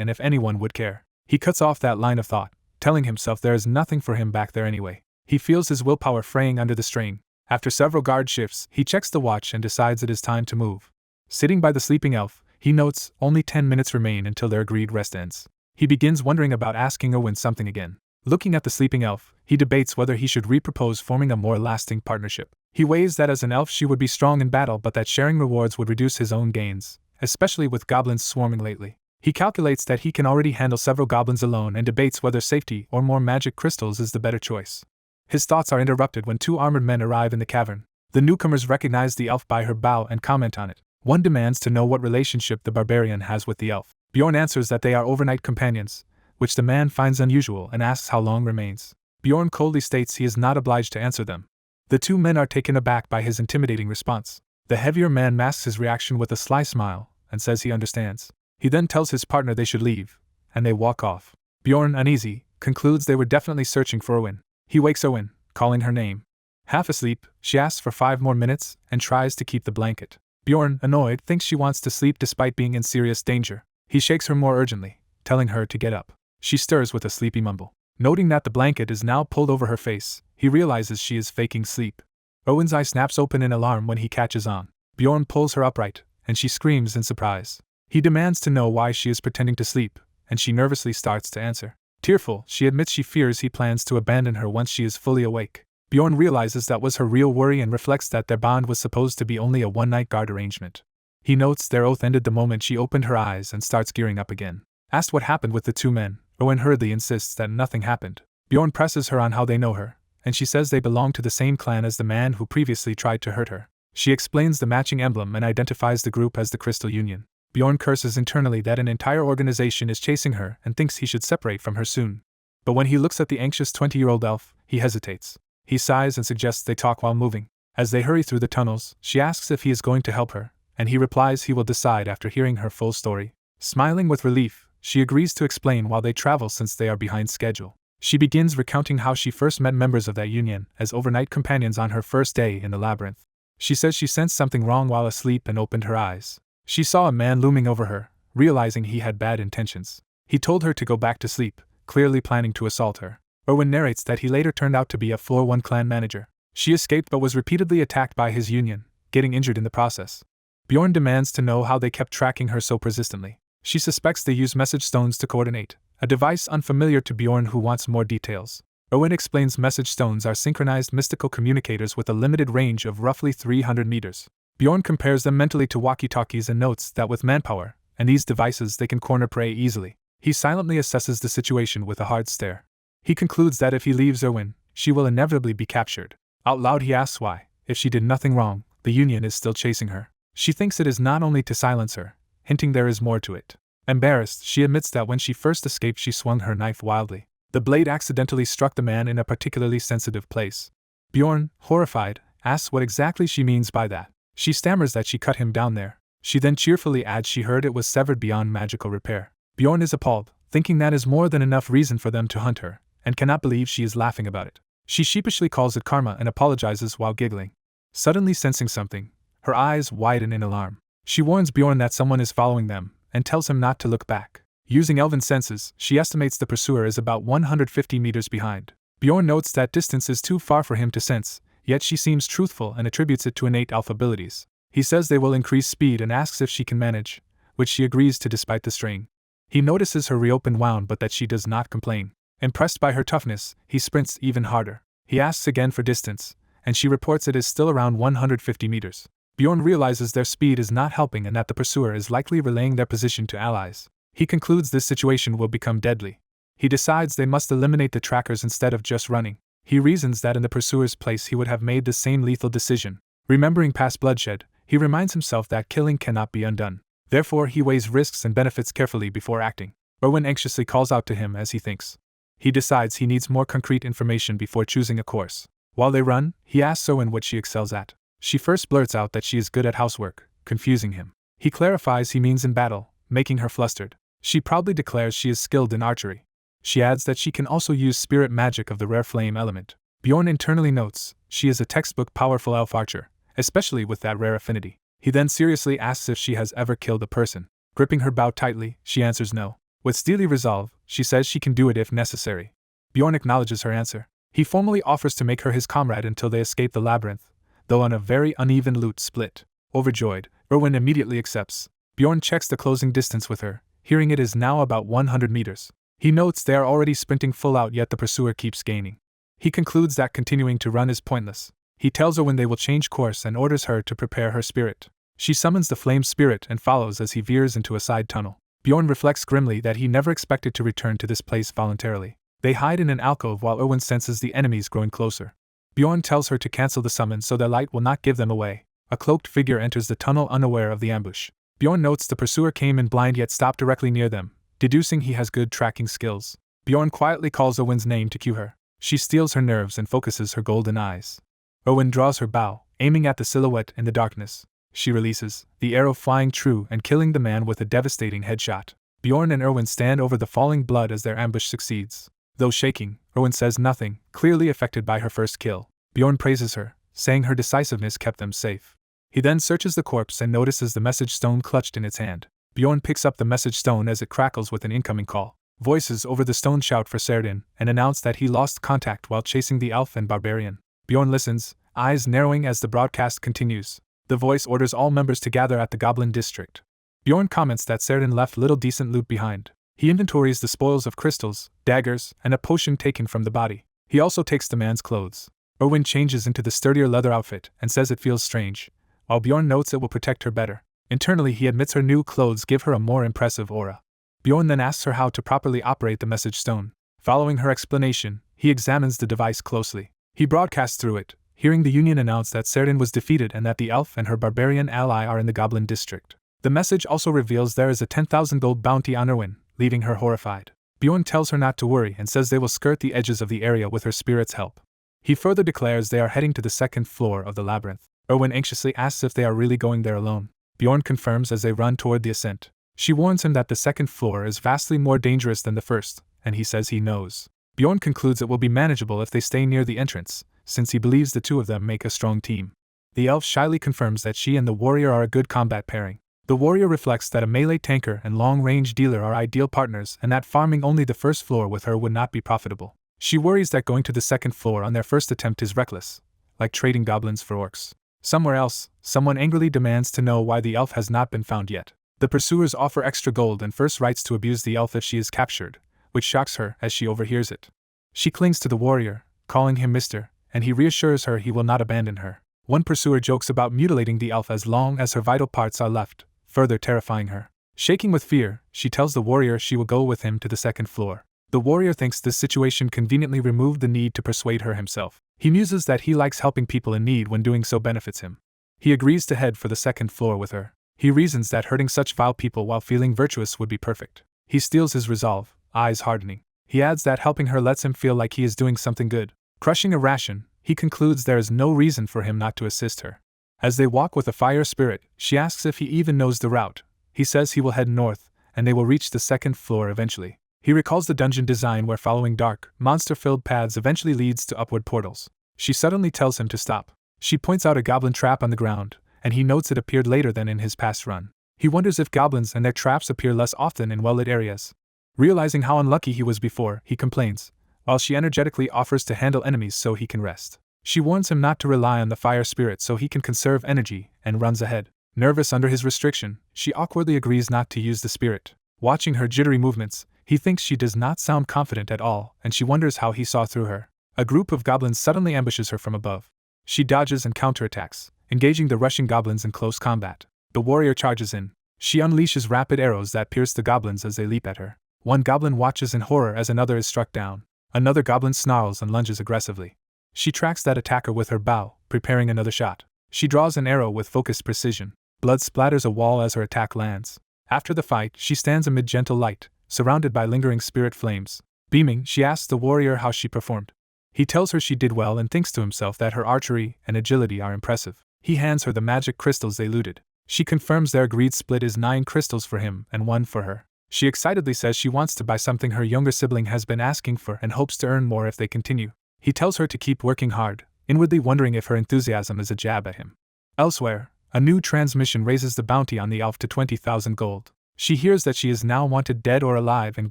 and if anyone would care. He cuts off that line of thought, telling himself there is nothing for him back there anyway. He feels his willpower fraying under the strain. After several guard shifts, he checks the watch and decides it is time to move. Sitting by the sleeping elf, he notes only 10 minutes remain until their agreed rest ends. He begins wondering about asking Owen something again. Looking at the sleeping elf, he debates whether he should re-propose forming a more lasting partnership. He weighs that as an elf she would be strong in battle, but that sharing rewards would reduce his own gains, especially with goblins swarming lately. He calculates that he can already handle several goblins alone and debates whether safety or more magic crystals is the better choice. His thoughts are interrupted when two armored men arrive in the cavern. The newcomers recognize the elf by her bow and comment on it. One demands to know what relationship the barbarian has with the elf. Bjorn answers that they are overnight companions, which the man finds unusual and asks how long remains. Bjorn coldly states he is not obliged to answer them. The two men are taken aback by his intimidating response. The heavier man masks his reaction with a sly smile and says he understands. He then tells his partner they should leave, and they walk off. Bjorn, uneasy, concludes they were definitely searching for Owen. He wakes Owen, calling her name. Half asleep, she asks for 5 more minutes and tries to keep the blanket. Bjorn, annoyed, thinks she wants to sleep despite being in serious danger. He shakes her more urgently, telling her to get up. She stirs with a sleepy mumble. Noting that the blanket is now pulled over her face, he realizes she is faking sleep. Owen's eye snaps open in alarm when he catches on. Bjorn pulls her upright, and she screams in surprise. He demands to know why she is pretending to sleep, and she nervously starts to answer. Tearful, she admits she fears he plans to abandon her once she is fully awake. Bjorn realizes that was her real worry and reflects that their bond was supposed to be only a one-night guard arrangement. He notes their oath ended the moment she opened her eyes and starts gearing up again. Asked what happened with the two men, Owen hurriedly insists that nothing happened. Bjorn presses her on how they know her, and she says they belong to the same clan as the man who previously tried to hurt her. She explains the matching emblem and identifies the group as the Crystal Union. Bjorn curses internally that an entire organization is chasing her and thinks he should separate from her soon. But when he looks at the anxious 20-year-old elf, he hesitates. He sighs and suggests they talk while moving. As they hurry through the tunnels, she asks if he is going to help her, and he replies he will decide after hearing her full story. Smiling with relief, she agrees to explain while they travel since they are behind schedule. She begins recounting how she first met members of that union as overnight companions on her first day in the labyrinth. She says she sensed something wrong while asleep and opened her eyes. She saw a man looming over her, realizing he had bad intentions. He told her to go back to sleep, clearly planning to assault her. Owen narrates that he later turned out to be a Floor 1 clan manager. She escaped but was repeatedly attacked by his union, getting injured in the process. Bjorn demands to know how they kept tracking her so persistently. She suspects they use message stones to coordinate, a device unfamiliar to Bjorn who wants more details. Owen explains message stones are synchronized mystical communicators with a limited range of roughly 300 meters. Bjorn compares them mentally to walkie-talkies and notes that with manpower and these devices they can corner prey easily. He silently assesses the situation with a hard stare. He concludes that if he leaves Owen, she will inevitably be captured. Out loud he asks why, if she did nothing wrong, the Union is still chasing her. She thinks it is not only to silence her, hinting there is more to it. Embarrassed, she admits that when she first escaped she swung her knife wildly. The blade accidentally struck the man in a particularly sensitive place. Bjorn, horrified, asks what exactly she means by that. She stammers that she cut him down there. She then cheerfully adds she heard it was severed beyond magical repair. Bjorn is appalled, thinking that is more than enough reason for them to hunt her, and cannot believe she is laughing about it. She sheepishly calls it karma and apologizes while giggling. Suddenly sensing something, her eyes widen in alarm. She warns Bjorn that someone is following them, and tells him not to look back. Using elven senses, she estimates the pursuer is about 150 meters behind. Bjorn notes that distance is too far for him to sense, yet she seems truthful and attributes it to innate elf abilities. He says they will increase speed and asks if she can manage, which she agrees to despite the strain. He notices her reopened wound but that she does not complain. Impressed by her toughness, he sprints even harder. He asks again for distance, and she reports it is still around 150 meters. Bjorn realizes their speed is not helping and that the pursuer is likely relaying their position to allies. He concludes this situation will become deadly. He decides they must eliminate the trackers instead of just running. He reasons that in the pursuer's place he would have made the same lethal decision. Remembering past bloodshed, he reminds himself that killing cannot be undone. Therefore he weighs risks and benefits carefully before acting. Owen anxiously calls out to him as he thinks. He decides he needs more concrete information before choosing a course. While they run, he asks Owen what she excels at. She first blurts out that she is good at housework, confusing him. He clarifies he means in battle, making her flustered. She proudly declares she is skilled in archery. She adds that she can also use spirit magic of the rare flame element. Bjorn internally notes she is a textbook powerful elf archer, especially with that rare affinity. He then seriously asks if she has ever killed a person. Gripping her bow tightly, she answers no. With steely resolve, she says she can do it if necessary. Bjorn acknowledges her answer. He formally offers to make her his comrade until they escape the labyrinth, though on a very uneven loot split. Overjoyed, Erwin immediately accepts. Bjorn checks the closing distance with her, hearing it is now about 100 meters. He notes they are already sprinting full out, yet the pursuer keeps gaining. He concludes that continuing to run is pointless. He tells Erwin they will change course and orders her to prepare her spirit. She summons the flame spirit and follows as he veers into a side tunnel. Bjorn reflects grimly that he never expected to return to this place voluntarily. They hide in an alcove while Erwin senses the enemies growing closer. Bjorn tells her to cancel the summons so their light will not give them away. A cloaked figure enters the tunnel unaware of the ambush. Bjorn notes the pursuer came in blind yet stopped directly near them, deducing he has good tracking skills. Bjorn quietly calls Erwin's name to cue her. She steels her nerves and focuses her golden eyes. Erwin draws her bow, aiming at the silhouette in the darkness. She releases, the arrow flying true and killing the man with a devastating headshot. Bjorn and Erwin stand over the falling blood as their ambush succeeds. Though shaking, Erwin says nothing, clearly affected by her first kill. Bjorn praises her, saying her decisiveness kept them safe. He then searches the corpse and notices the message stone clutched in its hand. Bjorn picks up the message stone as it crackles with an incoming call. Voices over the stone shout for Serdin and announce that he lost contact while chasing the elf and barbarian. Bjorn listens, eyes narrowing as the broadcast continues. The voice orders all members to gather at the Goblin District. Bjorn comments that Serdin left little decent loot behind. He inventories the spoils of crystals, daggers, and a potion taken from the body. He also takes the man's clothes. Erwin changes into the sturdier leather outfit and says it feels strange, while Bjorn notes it will protect her better. Internally, he admits her new clothes give her a more impressive aura. Bjorn then asks her how to properly operate the message stone. Following her explanation, he examines the device closely. He broadcasts through it, hearing the Union announce that Serdin was defeated and that the elf and her barbarian ally are in the Goblin District. The message also reveals there is a 10,000 gold bounty on Erwin, leaving her horrified. Bjorn tells her not to worry and says they will skirt the edges of the area with her spirit's help. He further declares they are heading to the second floor of the labyrinth. Erwin anxiously asks if they are really going there alone. Bjorn confirms as they run toward the ascent. She warns him that the second floor is vastly more dangerous than the first, and he says he knows. Bjorn concludes it will be manageable if they stay near the entrance, since he believes the two of them make a strong team. The elf shyly confirms that she and the warrior are a good combat pairing. The warrior reflects that a melee tanker and long-range dealer are ideal partners and that farming only the first floor with her would not be profitable. She worries that going to the second floor on their first attempt is reckless, like trading goblins for orcs. Somewhere else, someone angrily demands to know why the elf has not been found yet. The pursuers offer extra gold and first rights to abuse the elf if she is captured, which shocks her as she overhears it. She clings to the warrior, calling him Mr., and he reassures her he will not abandon her. One pursuer jokes about mutilating the elf as long as her vital parts are left, further terrifying her. Shaking with fear, she tells the warrior she will go with him to the second floor. The warrior thinks this situation conveniently removed the need to persuade her himself. He muses that he likes helping people in need when doing so benefits him. He agrees to head for the second floor with her. He reasons that hurting such vile people while feeling virtuous would be perfect. He steels his resolve, eyes hardening. He adds that helping her lets him feel like he is doing something good. Crushing a ration, he concludes there is no reason for him not to assist her. As they walk with a fire spirit, she asks if he even knows the route. He says he will head north, and they will reach the second floor eventually. He recalls the dungeon design where following dark, monster-filled paths eventually leads to upward portals. She suddenly tells him to stop. She points out a goblin trap on the ground, and he notes it appeared later than in his past run. He wonders if goblins and their traps appear less often in well-lit areas. Realizing how unlucky he was before, he complains, while she energetically offers to handle enemies so he can rest. She warns him not to rely on the fire spirit so he can conserve energy, and runs ahead. Nervous under his restriction, she awkwardly agrees not to use the spirit. Watching her jittery movements, he thinks she does not sound confident at all, and she wonders how he saw through her. A group of goblins suddenly ambushes her from above. She dodges and counterattacks, engaging the rushing goblins in close combat. The warrior charges in. She unleashes rapid arrows that pierce the goblins as they leap at her. One goblin watches in horror as another is struck down. Another goblin snarls and lunges aggressively. She tracks that attacker with her bow, preparing another shot. She draws an arrow with focused precision. Blood splatters a wall as her attack lands. After the fight, she stands amid gentle light, surrounded by lingering spirit flames. Beaming, she asks the warrior how she performed. He tells her she did well and thinks to himself that her archery and agility are impressive. He hands her the magic crystals they looted. She confirms their agreed split is 9 crystals for him and 1 for her. She excitedly says she wants to buy something her younger sibling has been asking for and hopes to earn more if they continue. He tells her to keep working hard, inwardly wondering if her enthusiasm is a jab at him. Elsewhere, a new transmission raises the bounty on the elf to 20,000 gold. She hears that she is now wanted dead or alive and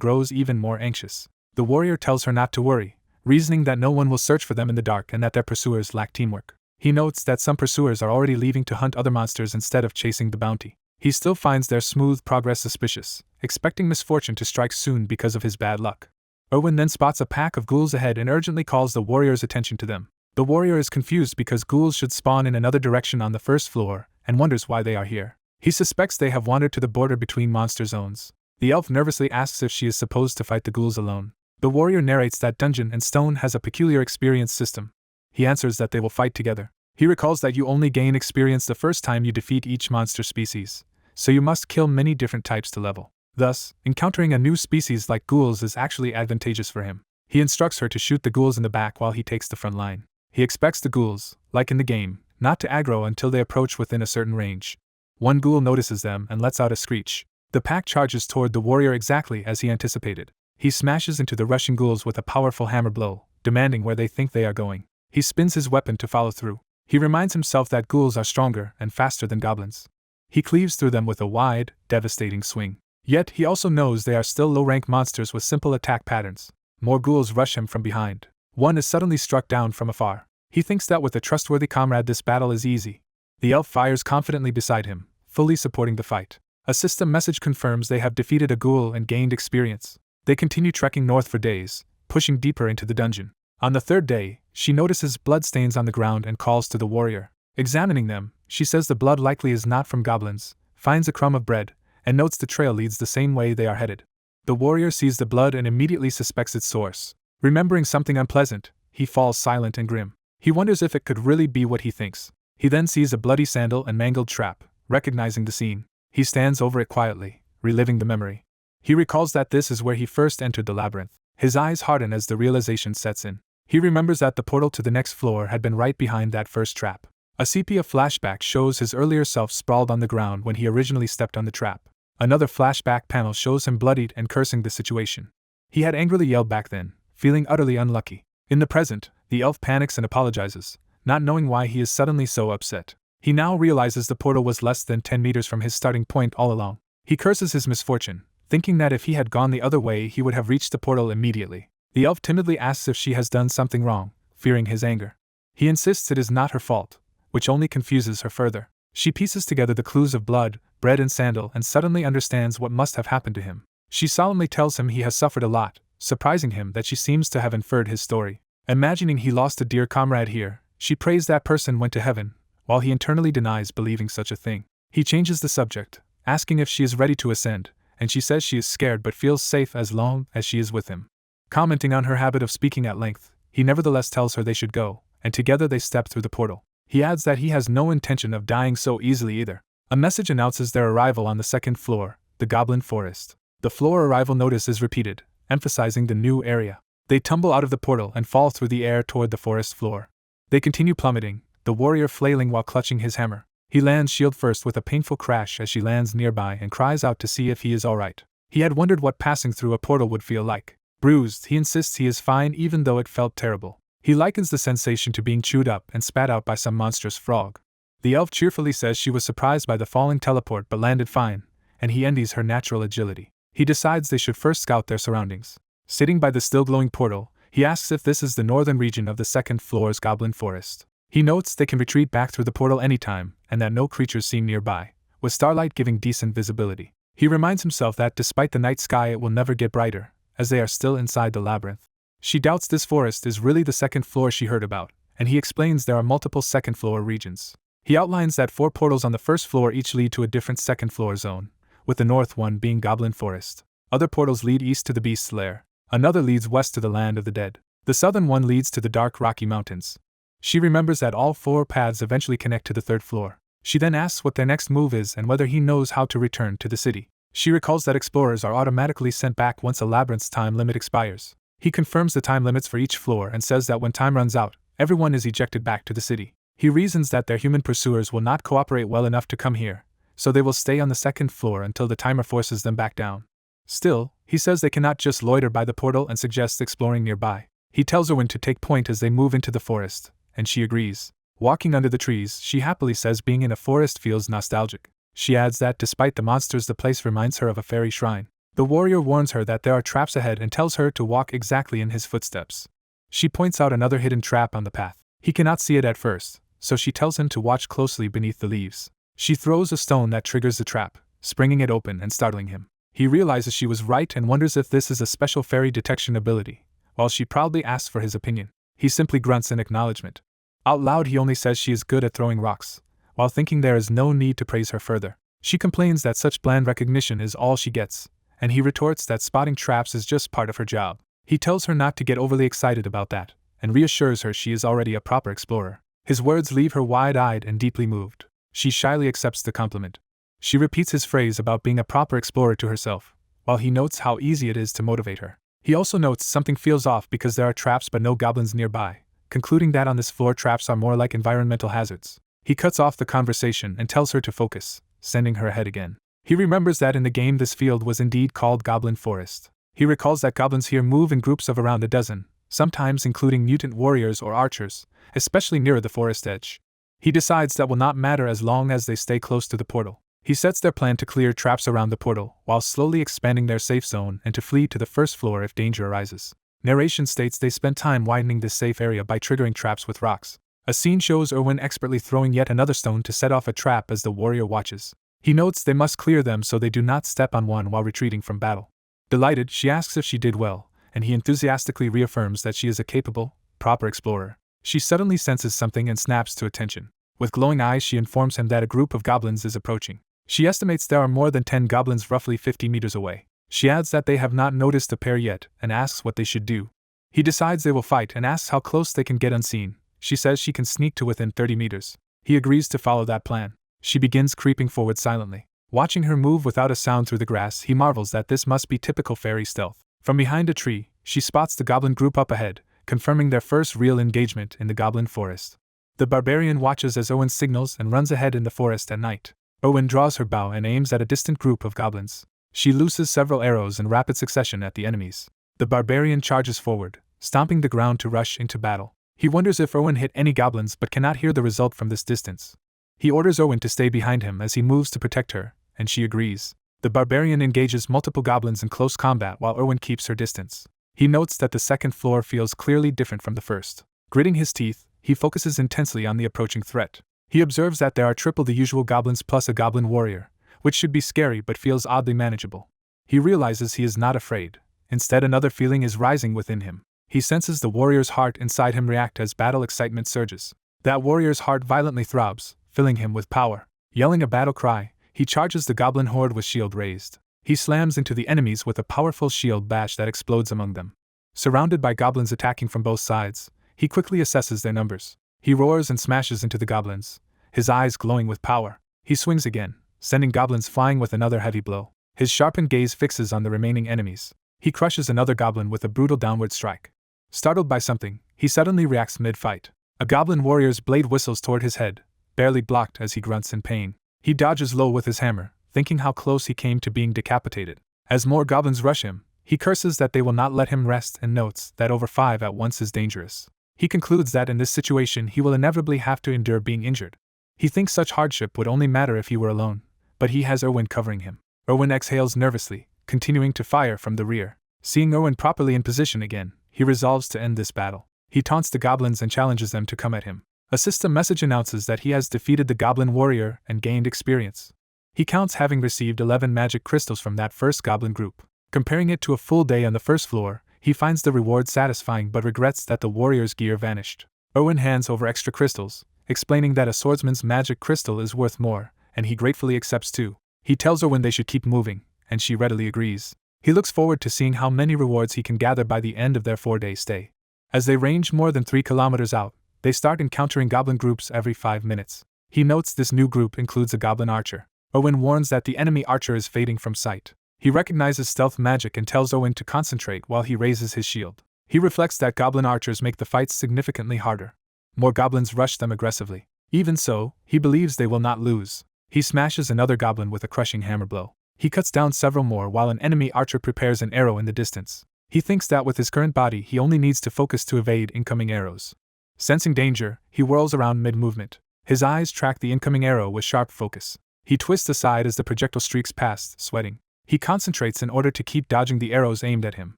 grows even more anxious. The warrior tells her not to worry, reasoning that no one will search for them in the dark and that their pursuers lack teamwork. He notes that some pursuers are already leaving to hunt other monsters instead of chasing the bounty. He still finds their smooth progress suspicious, expecting misfortune to strike soon because of his bad luck. Erwin then spots a pack of ghouls ahead and urgently calls the warrior's attention to them. The warrior is confused because ghouls should spawn in another direction on the first floor and wonders why they are here. He suspects they have wandered to the border between monster zones. The elf nervously asks if she is supposed to fight the ghouls alone. The warrior narrates that Dungeon and Stone has a peculiar experience system. He answers that they will fight together. He recalls that you only gain experience the first time you defeat each monster species, so you must kill many different types to level. Thus, encountering a new species like ghouls is actually advantageous for him. He instructs her to shoot the ghouls in the back while he takes the front line. He expects the ghouls, like in the game, not to aggro until they approach within a certain range. One ghoul notices them and lets out a screech. The pack charges toward the warrior exactly as he anticipated. He smashes into the rushing ghouls with a powerful hammer blow, demanding where they think they are going. He spins his weapon to follow through. He reminds himself that ghouls are stronger and faster than goblins. He cleaves through them with a wide, devastating swing. Yet he also knows they are still low-rank monsters with simple attack patterns. More ghouls rush him from behind. One is suddenly struck down from afar. He thinks that with a trustworthy comrade this battle is easy. The elf fires confidently beside him, fully supporting the fight. A system message confirms they have defeated a ghoul and gained experience. They continue trekking north for days, pushing deeper into the dungeon. On the third day, she notices bloodstains on the ground and calls to the warrior. Examining them, she says the blood likely is not from goblins, finds a crumb of bread, and notes the trail leads the same way they are headed. The warrior sees the blood and immediately suspects its source. Remembering something unpleasant, he falls silent and grim. He wonders if it could really be what he thinks. He then sees a bloody sandal and mangled trap. Recognizing the scene, he stands over it quietly, reliving the memory. He recalls that this is where he first entered the labyrinth. His eyes harden as the realization sets in. He remembers that the portal to the next floor had been right behind that first trap. A sepia flashback shows his earlier self sprawled on the ground when he originally stepped on the trap. Another flashback panel shows him bloodied and cursing the situation. He had angrily yelled back then, feeling utterly unlucky. In the present, the elf panics and apologizes, not knowing why he is suddenly so upset. He now realizes the portal was less than 10 meters from his starting point all along. He curses his misfortune, thinking that if he had gone the other way he would have reached the portal immediately. The elf timidly asks if she has done something wrong, fearing his anger. He insists it is not her fault, which only confuses her further. She pieces together the clues of blood, bread and sandal and suddenly understands what must have happened to him. She solemnly tells him he has suffered a lot, surprising him that she seems to have inferred his story. Imagining he lost a dear comrade here, she prays that person went to heaven, while he internally denies believing such a thing. He changes the subject, asking if she is ready to ascend, and she says she is scared but feels safe as long as she is with him. Commenting on her habit of speaking at length, he nevertheless tells her they should go, and together they step through the portal. He adds that he has no intention of dying so easily either. A message announces their arrival on the second floor, the Goblin Forest. The floor arrival notice is repeated, emphasizing the new area. They tumble out of the portal and fall through the air toward the forest floor. They continue plummeting, the warrior flailing while clutching his hammer. He lands shield first with a painful crash as she lands nearby and cries out to see if he is alright. He had wondered what passing through a portal would feel like. Bruised, he insists he is fine even though it felt terrible. He likens the sensation to being chewed up and spat out by some monstrous frog. The elf cheerfully says she was surprised by the falling teleport but landed fine, and he envies her natural agility. He decides they should first scout their surroundings. Sitting by the still glowing portal, he asks if this is the northern region of the second floor's Goblin Forest. He notes they can retreat back through the portal anytime, and that no creatures seem nearby, with starlight giving decent visibility. He reminds himself that despite the night sky it will never get brighter, as they are still inside the labyrinth. She doubts this forest is really the second floor she heard about, and he explains there are multiple second floor regions. He outlines that 4 portals on the first floor each lead to a different second floor zone, with the north one being Goblin Forest. Other portals lead east to the Beast's Lair. Another leads west to the Land of the Dead. The southern one leads to the dark Rocky Mountains. She remembers that all 4 paths eventually connect to the third floor. She then asks what their next move is and whether he knows how to return to the city. She recalls that explorers are automatically sent back once a labyrinth's time limit expires. He confirms the time limits for each floor and says that when time runs out, everyone is ejected back to the city. He reasons that their human pursuers will not cooperate well enough to come here, so they will stay on the second floor until the timer forces them back down. Still, he says they cannot just loiter by the portal and suggests exploring nearby. He tells Owen to take point as they move into the forest, and she agrees. Walking under the trees, she happily says being in a forest feels nostalgic. She adds that despite the monsters, the place reminds her of a fairy shrine. The warrior warns her that there are traps ahead and tells her to walk exactly in his footsteps. She points out another hidden trap on the path. He cannot see it at first, so she tells him to watch closely beneath the leaves. She throws a stone that triggers the trap, springing it open and startling him. He realizes she was right and wonders if this is a special fairy detection ability, while she proudly asks for his opinion. He simply grunts in acknowledgement. Out loud he only says she is good at throwing rocks, while thinking there is no need to praise her further. She complains that such bland recognition is all she gets, and he retorts that spotting traps is just part of her job. He tells her not to get overly excited about that, and reassures her she is already a proper explorer. His words leave her wide-eyed and deeply moved. She shyly accepts the compliment. She repeats his phrase about being a proper explorer to herself, while he notes how easy it is to motivate her. He also notes something feels off because there are traps but no goblins nearby, concluding that on this floor traps are more like environmental hazards. He cuts off the conversation and tells her to focus, sending her ahead again. He remembers that in the game this field was indeed called Goblin Forest. He recalls that goblins here move in groups of around a dozen, sometimes including mutant warriors or archers, especially near the forest edge. He decides that will not matter as long as they stay close to the portal. He sets their plan to clear traps around the portal, while slowly expanding their safe zone and to flee to the first floor if danger arises. Narration states they spent time widening this safe area by triggering traps with rocks. A scene shows Erwin expertly throwing yet another stone to set off a trap as the warrior watches. He notes they must clear them so they do not step on one while retreating from battle. Delighted, she asks if she did well, and he enthusiastically reaffirms that she is a capable, proper explorer. She suddenly senses something and snaps to attention. With glowing eyes she informs him that a group of goblins is approaching. She estimates there are more than 10 goblins roughly 50 meters away. She adds that they have not noticed the pair yet, and asks what they should do. He decides they will fight and asks how close they can get unseen. She says she can sneak to within 30 meters. He agrees to follow that plan. She begins creeping forward silently. Watching her move without a sound through the grass, he marvels that this must be typical fairy stealth. From behind a tree, she spots the goblin group up ahead, confirming their first real engagement in the goblin forest. The barbarian watches as Owen signals and runs ahead in the forest at night. Owen draws her bow and aims at a distant group of goblins. She looses several arrows in rapid succession at the enemies. The barbarian charges forward, stomping the ground to rush into battle. He wonders if Owen hit any goblins but cannot hear the result from this distance. He orders Owen to stay behind him as he moves to protect her, and she agrees. The barbarian engages multiple goblins in close combat while Owen keeps her distance. He notes that the second floor feels clearly different from the first. Gritting his teeth, he focuses intensely on the approaching threat. He observes that there are triple the usual goblins plus a goblin warrior, which should be scary but feels oddly manageable. He realizes he is not afraid. Instead, another feeling is rising within him. He senses the warrior's heart inside him react as battle excitement surges. That warrior's heart violently throbs, filling him with power. Yelling a battle cry, he charges the goblin horde with shield raised. He slams into the enemies with a powerful shield bash that explodes among them. Surrounded by goblins attacking from both sides, he quickly assesses their numbers. He roars and smashes into the goblins, his eyes glowing with power. He swings again, sending goblins flying with another heavy blow. His sharpened gaze fixes on the remaining enemies. He crushes another goblin with a brutal downward strike. Startled by something, he suddenly reacts mid-fight. A goblin warrior's blade whistles toward his head, barely blocked as he grunts in pain. He dodges low with his hammer, thinking how close he came to being decapitated. As more goblins rush him, he curses that they will not let him rest and notes that over 5 at once is dangerous. He concludes that in this situation he will inevitably have to endure being injured. He thinks such hardship would only matter if he were alone, but he has Erwin covering him. Erwin exhales nervously, continuing to fire from the rear. Seeing Erwin properly in position again, he resolves to end this battle. He taunts the goblins and challenges them to come at him. A system message announces that he has defeated the goblin warrior and gained experience. He counts having received 11 magic crystals from that first goblin group. Comparing it to a full day on the first floor, he finds the reward satisfying but regrets that the warrior's gear vanished. Erwin hands over extra crystals, explaining that a swordsman's magic crystal is worth more, and he gratefully accepts too. He tells Erwin they should keep moving, and she readily agrees. He looks forward to seeing how many rewards he can gather by the end of their 4-day stay. As they range more than 3 kilometers out, they start encountering goblin groups every 5 minutes. He notes this new group includes a goblin archer. Erwin warns that the enemy archer is fading from sight. He recognizes stealth magic and tells Erwin to concentrate while he raises his shield. He reflects that goblin archers make the fights significantly harder. More goblins rush them aggressively. Even so, he believes they will not lose. He smashes another goblin with a crushing hammer blow. He cuts down several more while an enemy archer prepares an arrow in the distance. He thinks that with his current body he only needs to focus to evade incoming arrows. Sensing danger, he whirls around mid-movement. His eyes track the incoming arrow with sharp focus. He twists aside as the projectile streaks past, sweating. He concentrates in order to keep dodging the arrows aimed at him.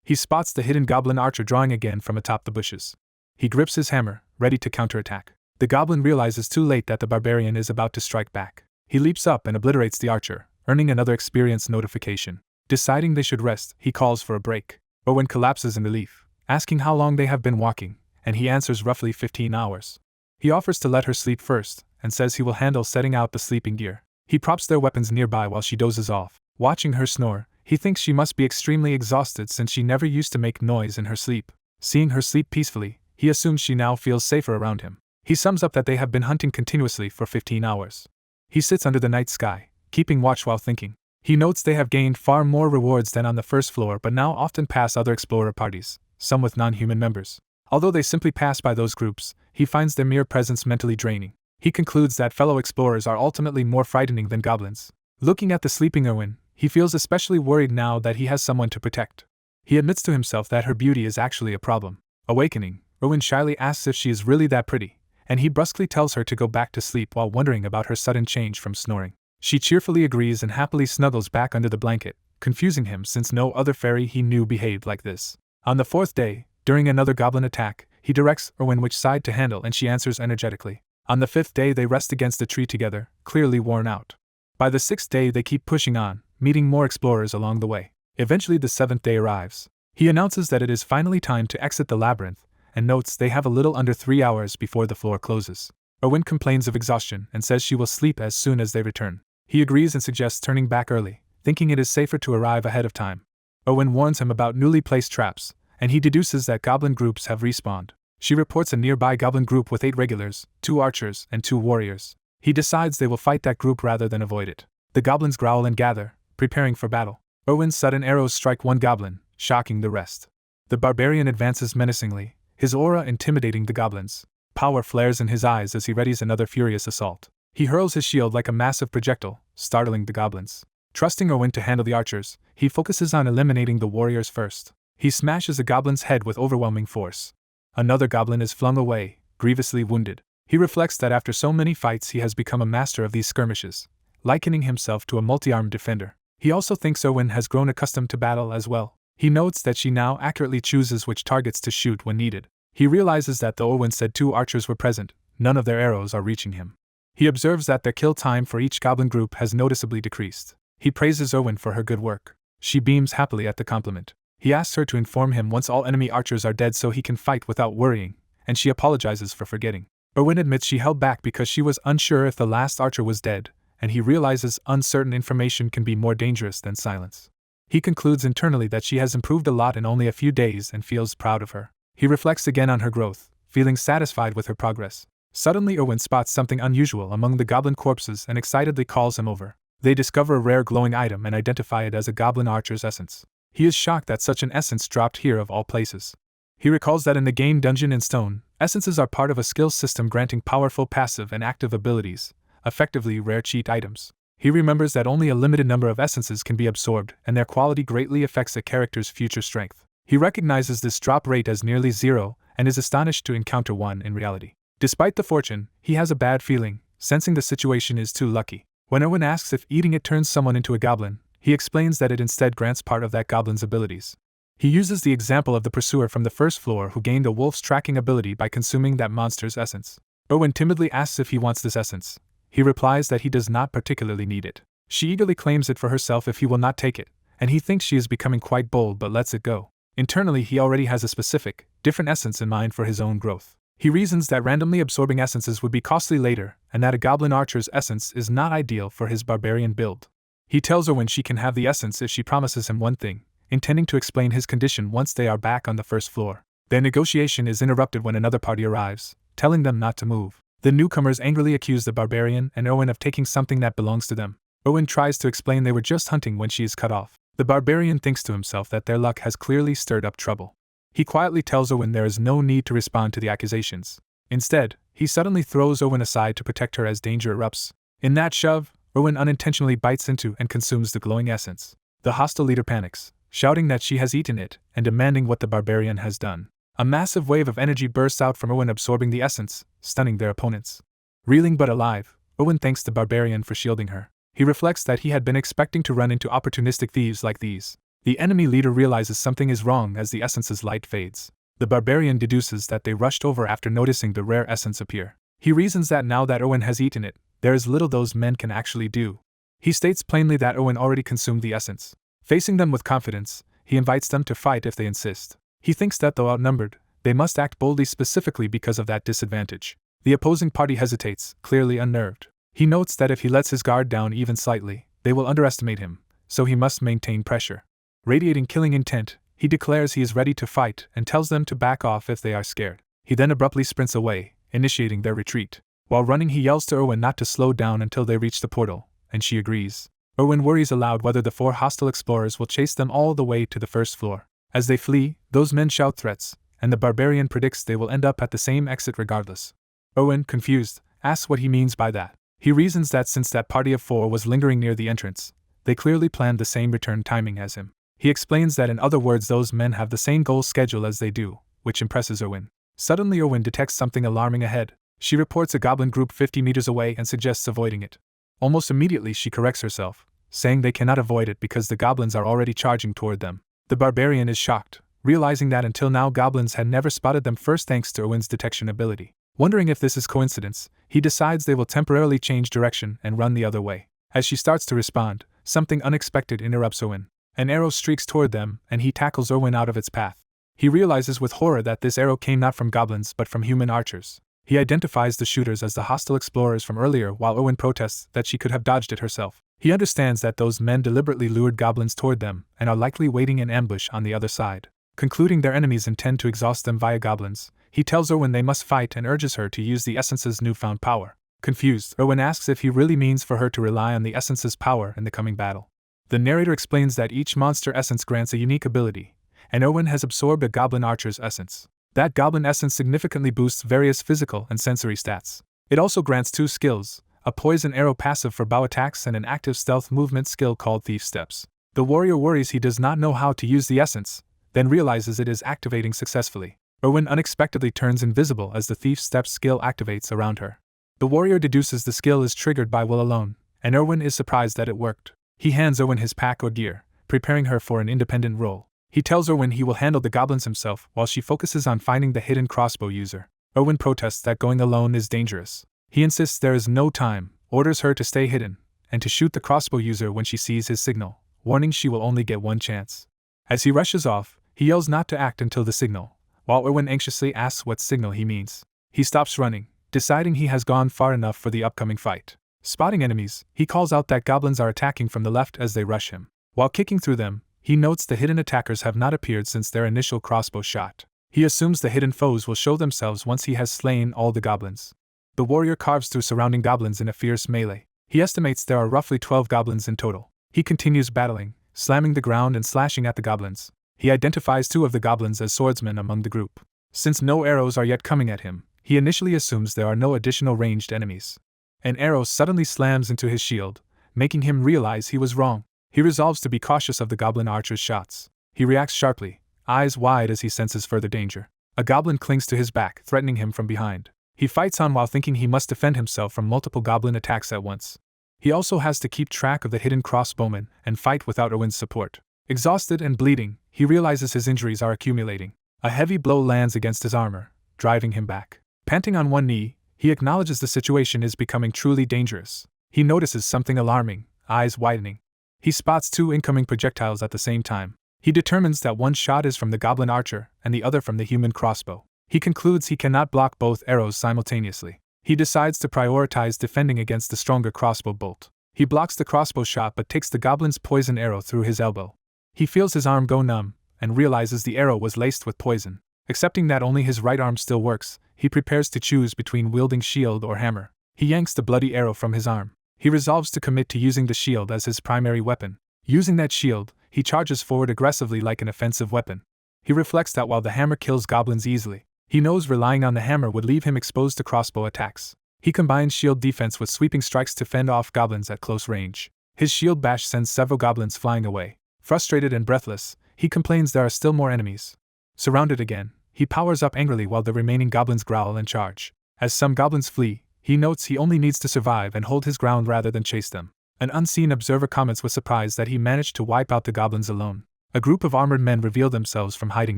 He spots the hidden goblin archer drawing again from atop the bushes. He grips his hammer, ready to counterattack. The goblin realizes too late that the barbarian is about to strike back. He leaps up and obliterates the archer, earning another experience notification. Deciding they should rest, he calls for a break. Owen collapses in relief, asking how long they have been walking, and he answers roughly 15 hours. He offers to let her sleep first, and says he will handle setting out the sleeping gear. He props their weapons nearby while she dozes off. Watching her snore, he thinks she must be extremely exhausted since she never used to make noise in her sleep. Seeing her sleep peacefully, he assumes she now feels safer around him. He sums up that they have been hunting continuously for 15 hours. He sits under the night sky, keeping watch while thinking. He notes they have gained far more rewards than on the first floor but now often pass other explorer parties, some with non-human members. Although they simply pass by those groups, he finds their mere presence mentally draining. He concludes that fellow explorers are ultimately more frightening than goblins. Looking at the sleeping Erwin, he feels especially worried now that he has someone to protect. He admits to himself that her beauty is actually a problem. Awakening, Erwin shyly asks if she is really that pretty, and he brusquely tells her to go back to sleep while wondering about her sudden change from snoring. She cheerfully agrees and happily snuggles back under the blanket, confusing him since no other fairy he knew behaved like this. On the fourth day, during another goblin attack, he directs Erwin which side to handle and she answers energetically. On the fifth day they rest against a tree together, clearly worn out. By the sixth day they keep pushing on, meeting more explorers along the way. Eventually the seventh day arrives. He announces that it is finally time to exit the labyrinth, and notes they have a little under 3 hours before the floor closes. Erwin complains of exhaustion and says she will sleep as soon as they return. He agrees and suggests turning back early, thinking it is safer to arrive ahead of time. Erwin warns him about newly placed traps, and he deduces that goblin groups have respawned. She reports a nearby goblin group with 8 regulars, 2 archers, and 2 warriors. He decides they will fight that group rather than avoid it. The goblins growl and gather, preparing for battle. Erwin's sudden arrows strike one goblin, shocking the rest. The barbarian advances menacingly, his aura intimidating the goblins. Power flares in his eyes as he readies another furious assault. He hurls his shield like a massive projectile, startling the goblins. Trusting Erwin to handle the archers, he focuses on eliminating the warriors first. He smashes a goblin's head with overwhelming force. Another goblin is flung away, grievously wounded. He reflects that after so many fights he has become a master of these skirmishes, likening himself to a multi-armed defender. He also thinks Erwin has grown accustomed to battle as well. He notes that she now accurately chooses which targets to shoot when needed. He realizes that though Erwin said 2 archers were present, none of their arrows are reaching him. He observes that their kill time for each goblin group has noticeably decreased. He praises Erwin for her good work. She beams happily at the compliment. He asks her to inform him once all enemy archers are dead so he can fight without worrying, and she apologizes for forgetting. Erwin admits she held back because she was unsure if the last archer was dead, and he realizes uncertain information can be more dangerous than silence. He concludes internally that she has improved a lot in only a few days and feels proud of her. He reflects again on her growth, feeling satisfied with her progress. Suddenly Erwin spots something unusual among the goblin corpses and excitedly calls him over. They discover a rare glowing item and identify it as a goblin archer's essence. He is shocked that such an essence dropped here of all places. He recalls that in the game Dungeon in Stone, essences are part of a skill system granting powerful passive and active abilities, effectively rare cheat items. He remembers that only a limited number of essences can be absorbed, and their quality greatly affects a character's future strength. He recognizes this drop rate as nearly 0, and is astonished to encounter one in reality. Despite the fortune, he has a bad feeling, sensing the situation is too lucky. When Erwin asks if eating it turns someone into a goblin, he explains that it instead grants part of that goblin's abilities. He uses the example of the pursuer from the first floor who gained a wolf's tracking ability by consuming that monster's essence. Erwin timidly asks if he wants this essence. He replies that he does not particularly need it. She eagerly claims it for herself if he will not take it, and he thinks she is becoming quite bold but lets it go. Internally he already has a specific, different essence in mind for his own growth. He reasons that randomly absorbing essences would be costly later, and that a goblin archer's essence is not ideal for his barbarian build. He tells Erwin she can have the essence if she promises him one thing, intending to explain his condition once they are back on the first floor. Their negotiation is interrupted when another party arrives, telling them not to move. The newcomers angrily accuse the barbarian and Erwin of taking something that belongs to them. Erwin tries to explain they were just hunting when she is cut off. The barbarian thinks to himself that their luck has clearly stirred up trouble. He quietly tells Erwin there is no need to respond to the accusations. Instead, he suddenly throws Erwin aside to protect her as danger erupts. In that shove, Owen unintentionally bites into and consumes the glowing essence. The hostile leader panics, shouting that she has eaten it and demanding what the barbarian has done. A massive wave of energy bursts out from Owen, absorbing the essence, stunning their opponents. Reeling but alive, Owen thanks the barbarian for shielding her. He reflects that he had been expecting to run into opportunistic thieves like these. The enemy leader realizes something is wrong as the essence's light fades. The barbarian deduces that they rushed over after noticing the rare essence appear. He reasons that now that Owen has eaten it, there is little those men can actually do. He states plainly that Owen already consumed the essence. Facing them with confidence, he invites them to fight if they insist. He thinks that though outnumbered, they must act boldly specifically because of that disadvantage. The opposing party hesitates, clearly unnerved. He notes that if he lets his guard down even slightly, they will underestimate him, so he must maintain pressure. Radiating killing intent, he declares he is ready to fight and tells them to back off if they are scared. He then abruptly sprints away, initiating their retreat. While running, he yells to Erwin not to slow down until they reach the portal, and she agrees. Erwin worries aloud whether the 4 hostile explorers will chase them all the way to the first floor. As they flee, those men shout threats, and the barbarian predicts they will end up at the same exit regardless. Erwin, confused, asks what he means by that. He reasons that since that party of 4 was lingering near the entrance, they clearly planned the same return timing as him. He explains that in other words those men have the same goal schedule as they do, which impresses Erwin. Suddenly Erwin detects something alarming ahead. She reports a goblin group 50 meters away and suggests avoiding it. Almost immediately she corrects herself, saying they cannot avoid it because the goblins are already charging toward them. The barbarian is shocked, realizing that until now goblins had never spotted them first thanks to Erwin's detection ability. Wondering if this is coincidence, he decides they will temporarily change direction and run the other way. As she starts to respond, something unexpected interrupts Erwin. An arrow streaks toward them, and he tackles Erwin out of its path. He realizes with horror that this arrow came not from goblins but from human archers. He identifies the shooters as the hostile explorers from earlier while Erwin protests that she could have dodged it herself. He understands that those men deliberately lured goblins toward them and are likely waiting in ambush on the other side. Concluding their enemies intend to exhaust them via goblins, he tells Erwin they must fight and urges her to use the essence's newfound power. Confused, Erwin asks if he really means for her to rely on the essence's power in the coming battle. The narrator explains that each monster essence grants a unique ability, and Erwin has absorbed a goblin archer's essence. That goblin essence significantly boosts various physical and sensory stats. It also grants 2 skills, a poison arrow passive for bow attacks and an active stealth movement skill called Thief Steps. The warrior worries he does not know how to use the essence, then realizes it is activating successfully. Erwin unexpectedly turns invisible as the Thief Steps skill activates around her. The warrior deduces the skill is triggered by will alone, and Erwin is surprised that it worked. He hands Erwin his pack or gear, preparing her for an independent role. He tells Erwin he will handle the goblins himself while she focuses on finding the hidden crossbow user. Erwin protests that going alone is dangerous. He insists there is no time, orders her to stay hidden, and to shoot the crossbow user when she sees his signal, warning she will only get one chance. As he rushes off, he yells not to act until the signal, while Erwin anxiously asks what signal he means. He stops running, deciding he has gone far enough for the upcoming fight. Spotting enemies, he calls out that goblins are attacking from the left as they rush him. While kicking through them, he notes the hidden attackers have not appeared since their initial crossbow shot. He assumes the hidden foes will show themselves once he has slain all the goblins. The warrior carves through surrounding goblins in a fierce melee. He estimates there are roughly 12 goblins in total. He continues battling, slamming the ground and slashing at the goblins. He identifies 2 of the goblins as swordsmen among the group. Since no arrows are yet coming at him, he initially assumes there are no additional ranged enemies. An arrow suddenly slams into his shield, making him realize he was wrong. He resolves to be cautious of the goblin archer's shots. He reacts sharply, eyes wide as he senses further danger. A goblin clings to his back, threatening him from behind. He fights on while thinking he must defend himself from multiple goblin attacks at once. He also has to keep track of the hidden crossbowmen and fight without Erwin's support. Exhausted and bleeding, he realizes his injuries are accumulating. A heavy blow lands against his armor, driving him back. Panting on one knee, he acknowledges the situation is becoming truly dangerous. He notices something alarming, eyes widening. He spots 2 incoming projectiles at the same time. He determines that one shot is from the goblin archer and the other from the human crossbow. He concludes he cannot block both arrows simultaneously. He decides to prioritize defending against the stronger crossbow bolt. He blocks the crossbow shot but takes the goblin's poison arrow through his elbow. He feels his arm go numb and realizes the arrow was laced with poison. Accepting that only his right arm still works, he prepares to choose between wielding shield or hammer. He yanks the bloody arrow from his arm. He resolves to commit to using the shield as his primary weapon. Using that shield, he charges forward aggressively like an offensive weapon. He reflects that while the hammer kills goblins easily, he knows relying on the hammer would leave him exposed to crossbow attacks. He combines shield defense with sweeping strikes to fend off goblins at close range. His shield bash sends several goblins flying away. Frustrated and breathless, he complains there are still more enemies. Surrounded again, he powers up angrily while the remaining goblins growl and charge. As some goblins flee, he notes he only needs to survive and hold his ground rather than chase them. An unseen observer comments with surprise that he managed to wipe out the goblins alone. A group of armored men reveal themselves from hiding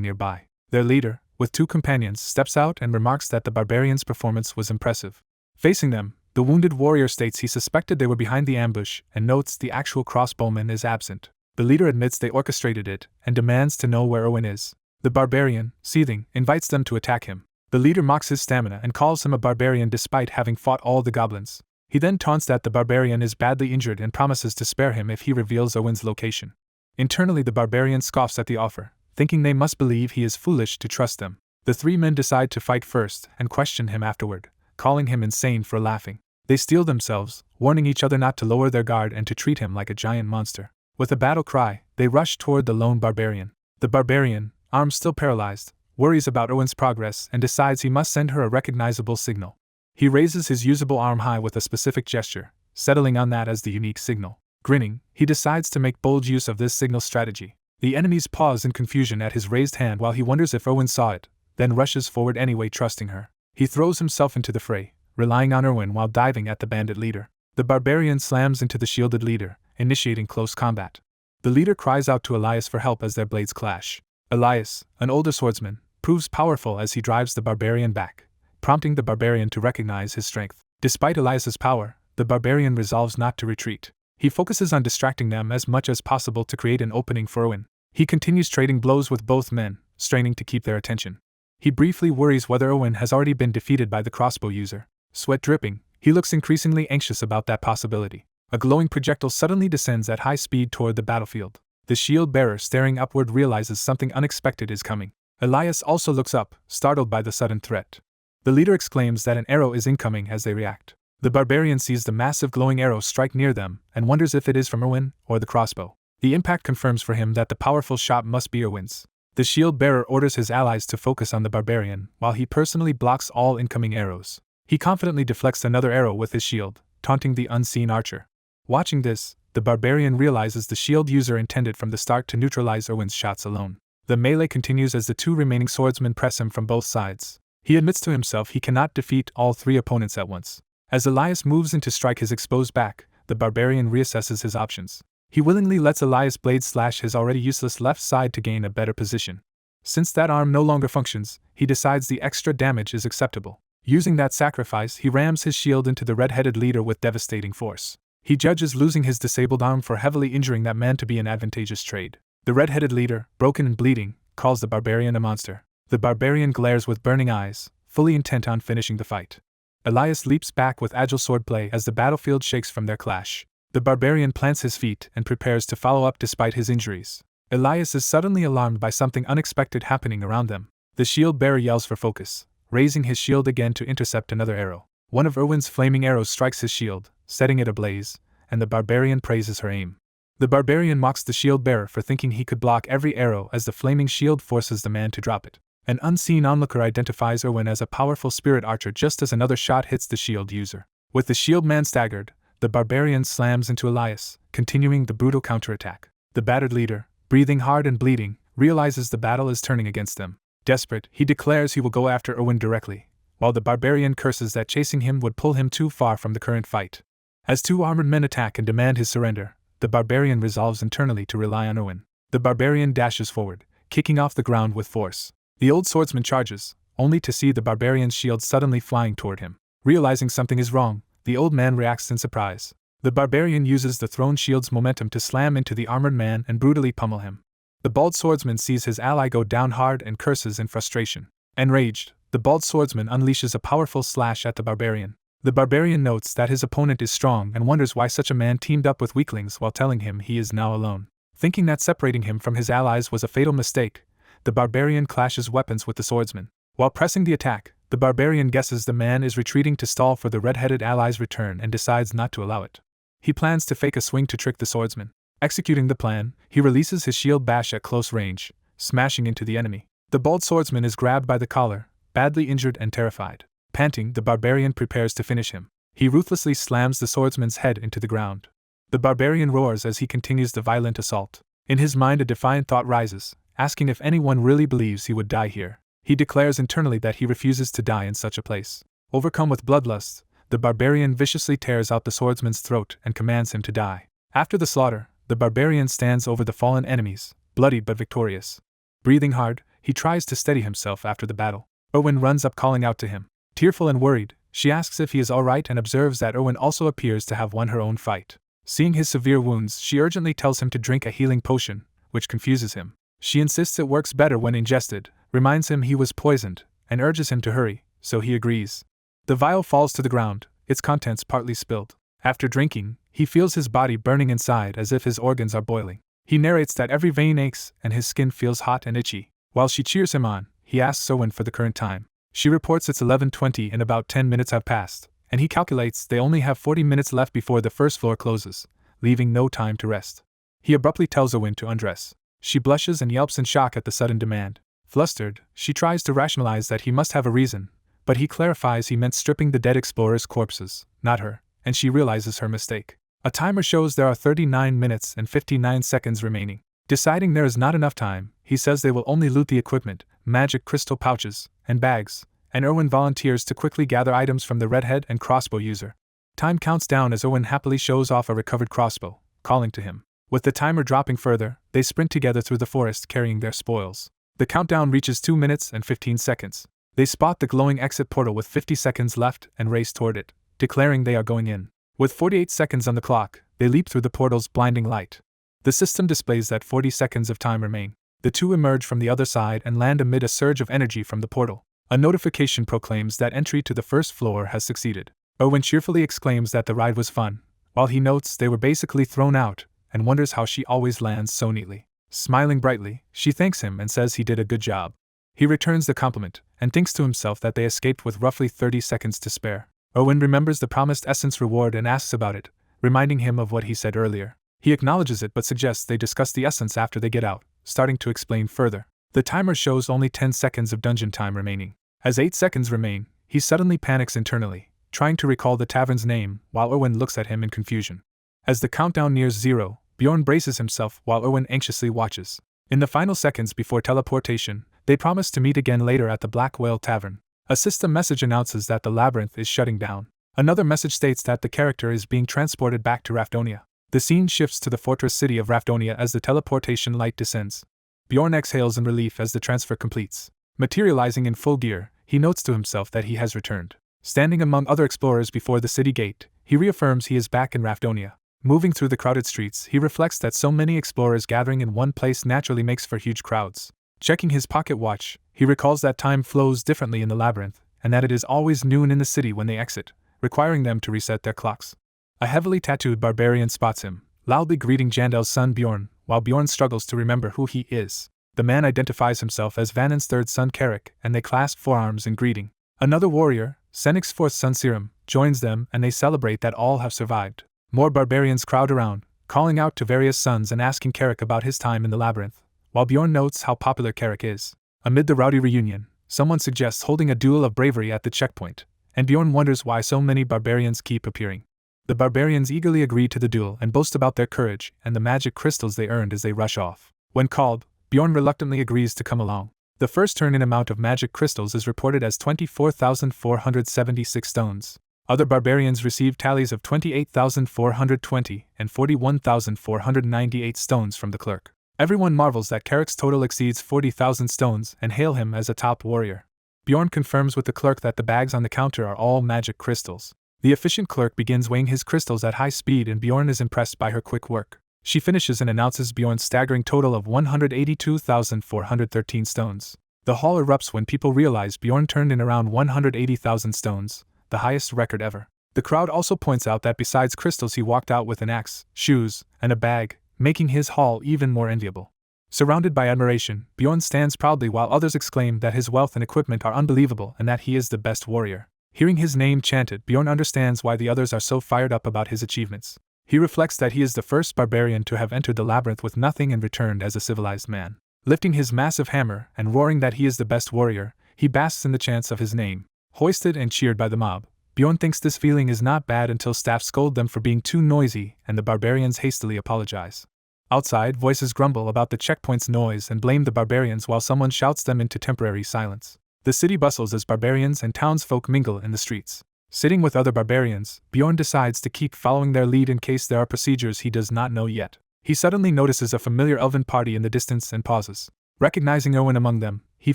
nearby. Their leader, with 2 companions, steps out and remarks that the barbarian's performance was impressive. Facing them, the wounded warrior states he suspected they were behind the ambush and notes the actual crossbowman is absent. The leader admits they orchestrated it and demands to know where Owen is. The barbarian, seething, invites them to attack him. The leader mocks his stamina and calls him a barbarian despite having fought all the goblins. He then taunts that the barbarian is badly injured and promises to spare him if he reveals Owen's location. Internally, the barbarian scoffs at the offer, thinking they must believe he is foolish to trust them. The 3 men decide to fight first and question him afterward, calling him insane for laughing. They steel themselves, warning each other not to lower their guard and to treat him like a giant monster. With a battle cry, they rush toward the lone barbarian. The barbarian, arms still paralyzed, worries about Owen's progress and decides he must send her a recognizable signal. He raises his usable arm high with a specific gesture, settling on that as the unique signal. Grinning, he decides to make bold use of this signal strategy. The enemies pause in confusion at his raised hand while he wonders if Owen saw it, then rushes forward anyway, trusting her. He throws himself into the fray, relying on Owen while diving at the bandit leader. The barbarian slams into the shielded leader, initiating close combat. The leader cries out to Elias for help as their blades clash. Elias, an older swordsman, proves powerful as he drives the barbarian back, prompting the barbarian to recognize his strength. Despite Elias's power, the barbarian resolves not to retreat. He focuses on distracting them as much as possible to create an opening for Owen. He continues trading blows with both men, straining to keep their attention. He briefly worries whether Owen has already been defeated by the crossbow user. Sweat dripping, he looks increasingly anxious about that possibility. A glowing projectile suddenly descends at high speed toward the battlefield. The shield bearer, staring upward, realizes something unexpected is coming. Elias also looks up, startled by the sudden threat. The leader exclaims that an arrow is incoming as they react. The barbarian sees the massive glowing arrow strike near them and wonders if it is from Owen or the crossbow. The impact confirms for him that the powerful shot must be Owen's. The shield bearer orders his allies to focus on the barbarian while he personally blocks all incoming arrows. He confidently deflects another arrow with his shield, taunting the unseen archer. Watching this, the barbarian realizes the shield user intended from the start to neutralize Owen's shots alone. The melee continues as the 2 remaining swordsmen press him from both sides. He admits to himself he cannot defeat all 3 opponents at once. As Elias moves in to strike his exposed back, the barbarian reassesses his options. He willingly lets Elias' blade slash his already useless left side to gain a better position. Since that arm no longer functions, he decides the extra damage is acceptable. Using that sacrifice, he rams his shield into the red-headed leader with devastating force. He judges losing his disabled arm for heavily injuring that man to be an advantageous trade. The red-headed leader, broken and bleeding, calls the barbarian a monster. The barbarian glares with burning eyes, fully intent on finishing the fight. Elias leaps back with agile swordplay as the battlefield shakes from their clash. The barbarian plants his feet and prepares to follow up despite his injuries. Elias is suddenly alarmed by something unexpected happening around them. The shield bearer yells for focus, raising his shield again to intercept another arrow. One of Erwin's flaming arrows strikes his shield, setting it ablaze, and the barbarian praises her aim. The barbarian mocks the shield bearer for thinking he could block every arrow as the flaming shield forces the man to drop it. An unseen onlooker identifies Erwin as a powerful spirit archer just as another shot hits the shield user. With the shield man staggered, the barbarian slams into Elias, continuing the brutal counterattack. The battered leader, breathing hard and bleeding, realizes the battle is turning against them. Desperate, he declares he will go after Erwin directly, while the barbarian curses that chasing him would pull him too far from the current fight. As 2 armored men attack and demand his surrender, the barbarian resolves internally to rely on Erwin. The barbarian dashes forward, kicking off the ground with force. The old swordsman charges, only to see the barbarian's shield suddenly flying toward him. Realizing something is wrong, the old man reacts in surprise. The barbarian uses the thrown shield's momentum to slam into the armored man and brutally pummel him. The bald swordsman sees his ally go down hard and curses in frustration. Enraged, the bald swordsman unleashes a powerful slash at the barbarian. The barbarian notes that his opponent is strong and wonders why such a man teamed up with weaklings while telling him he is now alone. Thinking that separating him from his allies was a fatal mistake, the barbarian clashes weapons with the swordsman. While pressing the attack, the barbarian guesses the man is retreating to stall for the red-headed ally's return and decides not to allow it. He plans to fake a swing to trick the swordsman. Executing the plan, he releases his shield bash at close range, smashing into the enemy. The bald swordsman is grabbed by the collar, badly injured and terrified. Panting, the barbarian prepares to finish him. He ruthlessly slams the swordsman's head into the ground. The barbarian roars as he continues the violent assault. In his mind, a defiant thought rises, asking if anyone really believes he would die here. He declares internally that he refuses to die in such a place. Overcome with bloodlust, the barbarian viciously tears out the swordsman's throat and commands him to die. After the slaughter, the barbarian stands over the fallen enemies, bloody but victorious. Breathing hard, he tries to steady himself after the battle. Owen runs up calling out to him. Tearful and worried, she asks if he is alright and observes that Owen also appears to have won her own fight. Seeing his severe wounds, she urgently tells him to drink a healing potion, which confuses him. She insists it works better when ingested, reminds him he was poisoned, and urges him to hurry, so he agrees. The vial falls to the ground, its contents partly spilled. After drinking, he feels his body burning inside as if his organs are boiling. He narrates that every vein aches and his skin feels hot and itchy. While she cheers him on, he asks Owen for the current time. She reports it's 11:20 and about 10 minutes have passed, and he calculates they only have 40 minutes left before the first floor closes, leaving no time to rest. He abruptly tells Owen to undress. She blushes and yelps in shock at the sudden demand. Flustered, she tries to rationalize that he must have a reason, but he clarifies he meant stripping the dead explorers' corpses, not her, and she realizes her mistake. A timer shows there are 39 minutes and 59 seconds remaining. Deciding there is not enough time, he says they will only loot the equipment, magic crystal pouches, and bags, and Owen volunteers to quickly gather items from the redhead and crossbow user. Time counts down as Owen happily shows off a recovered crossbow, calling to him. With the timer dropping further, they sprint together through the forest carrying their spoils. The countdown reaches 2 minutes and 15 seconds. They spot the glowing exit portal with 50 seconds left and race toward it, declaring they are going in. With 48 seconds on the clock, they leap through the portal's blinding light. The system displays that 40 seconds of time remain. The two emerge from the other side and land amid a surge of energy from the portal. A notification proclaims that entry to the first floor has succeeded. Owen cheerfully exclaims that the ride was fun, while he notes they were basically thrown out, and wonders how she always lands so neatly. Smiling brightly, she thanks him and says he did a good job. He returns the compliment, and thinks to himself that they escaped with roughly 30 seconds to spare. Owen remembers the promised essence reward and asks about it, reminding him of what he said earlier. He acknowledges it but suggests they discuss the essence after they get out, starting to explain further. The timer shows only 10 seconds of dungeon time remaining. As 8 seconds remain, he suddenly panics internally, trying to recall the tavern's name, while Owen looks at him in confusion. As the countdown nears 0, Bjorn braces himself while Owen anxiously watches. In the final seconds before teleportation, they promise to meet again later at the Black Whale Tavern. A system message announces that the labyrinth is shutting down. Another message states that the character is being transported back to Raponia. The scene shifts to the fortress city of Raponia as the teleportation light descends. Bjorn exhales in relief as the transfer completes. Materializing in full gear, he notes to himself that he has returned. Standing among other explorers before the city gate, he reaffirms he is back in Raponia. Moving through the crowded streets, he reflects that so many explorers gathering in one place naturally makes for huge crowds. Checking his pocket watch, he recalls that time flows differently in the labyrinth, and that it is always noon in the city when they exit, requiring them to reset their clocks. A heavily tattooed barbarian spots him, loudly greeting Jandel's son Bjorn, while Bjorn struggles to remember who he is. The man identifies himself as Vanon's third son Carrick, and they clasp forearms in greeting. Another warrior, Senik's fourth son Sirim, joins them and they celebrate that all have survived. More barbarians crowd around, calling out to various sons and asking Carrick about his time in the labyrinth, while Bjorn notes how popular Carrick is. Amid the rowdy reunion, someone suggests holding a duel of bravery at the checkpoint, and Bjorn wonders why so many barbarians keep appearing. The barbarians eagerly agree to the duel and boast about their courage and the magic crystals they earned as they rush off. When called, Bjorn reluctantly agrees to come along. The first turn in amount of magic crystals is reported as 24,476 stones. Other barbarians receive tallies of 28,420 and 41,498 stones from the clerk. Everyone marvels that Carrick's total exceeds 40,000 stones and hail him as a top warrior. Bjorn confirms with the clerk that the bags on the counter are all magic crystals. The efficient clerk begins weighing his crystals at high speed and Bjorn is impressed by her quick work. She finishes and announces Bjorn's staggering total of 182,413 stones. The hall erupts when people realize Bjorn turned in around 180,000 stones, the highest record ever. The crowd also points out that besides crystals he walked out with an axe, shoes, and a bag, making his haul even more enviable. Surrounded by admiration, Bjorn stands proudly while others exclaim that his wealth and equipment are unbelievable and that he is the best warrior. Hearing his name chanted, Bjorn understands why the others are so fired up about his achievements. He reflects that he is the first barbarian to have entered the labyrinth with nothing and returned as a civilized man. Lifting his massive hammer and roaring that he is the best warrior, he basks in the chants of his name. Hoisted and cheered by the mob, Bjorn thinks this feeling is not bad until staff scold them for being too noisy and the barbarians hastily apologize. Outside, voices grumble about the checkpoint's noise and blame the barbarians while someone shouts them into temporary silence. The city bustles as barbarians and townsfolk mingle in the streets. Sitting with other barbarians, Bjorn decides to keep following their lead in case there are procedures he does not know yet. He suddenly notices a familiar elven party in the distance and pauses. Recognizing Owen among them, he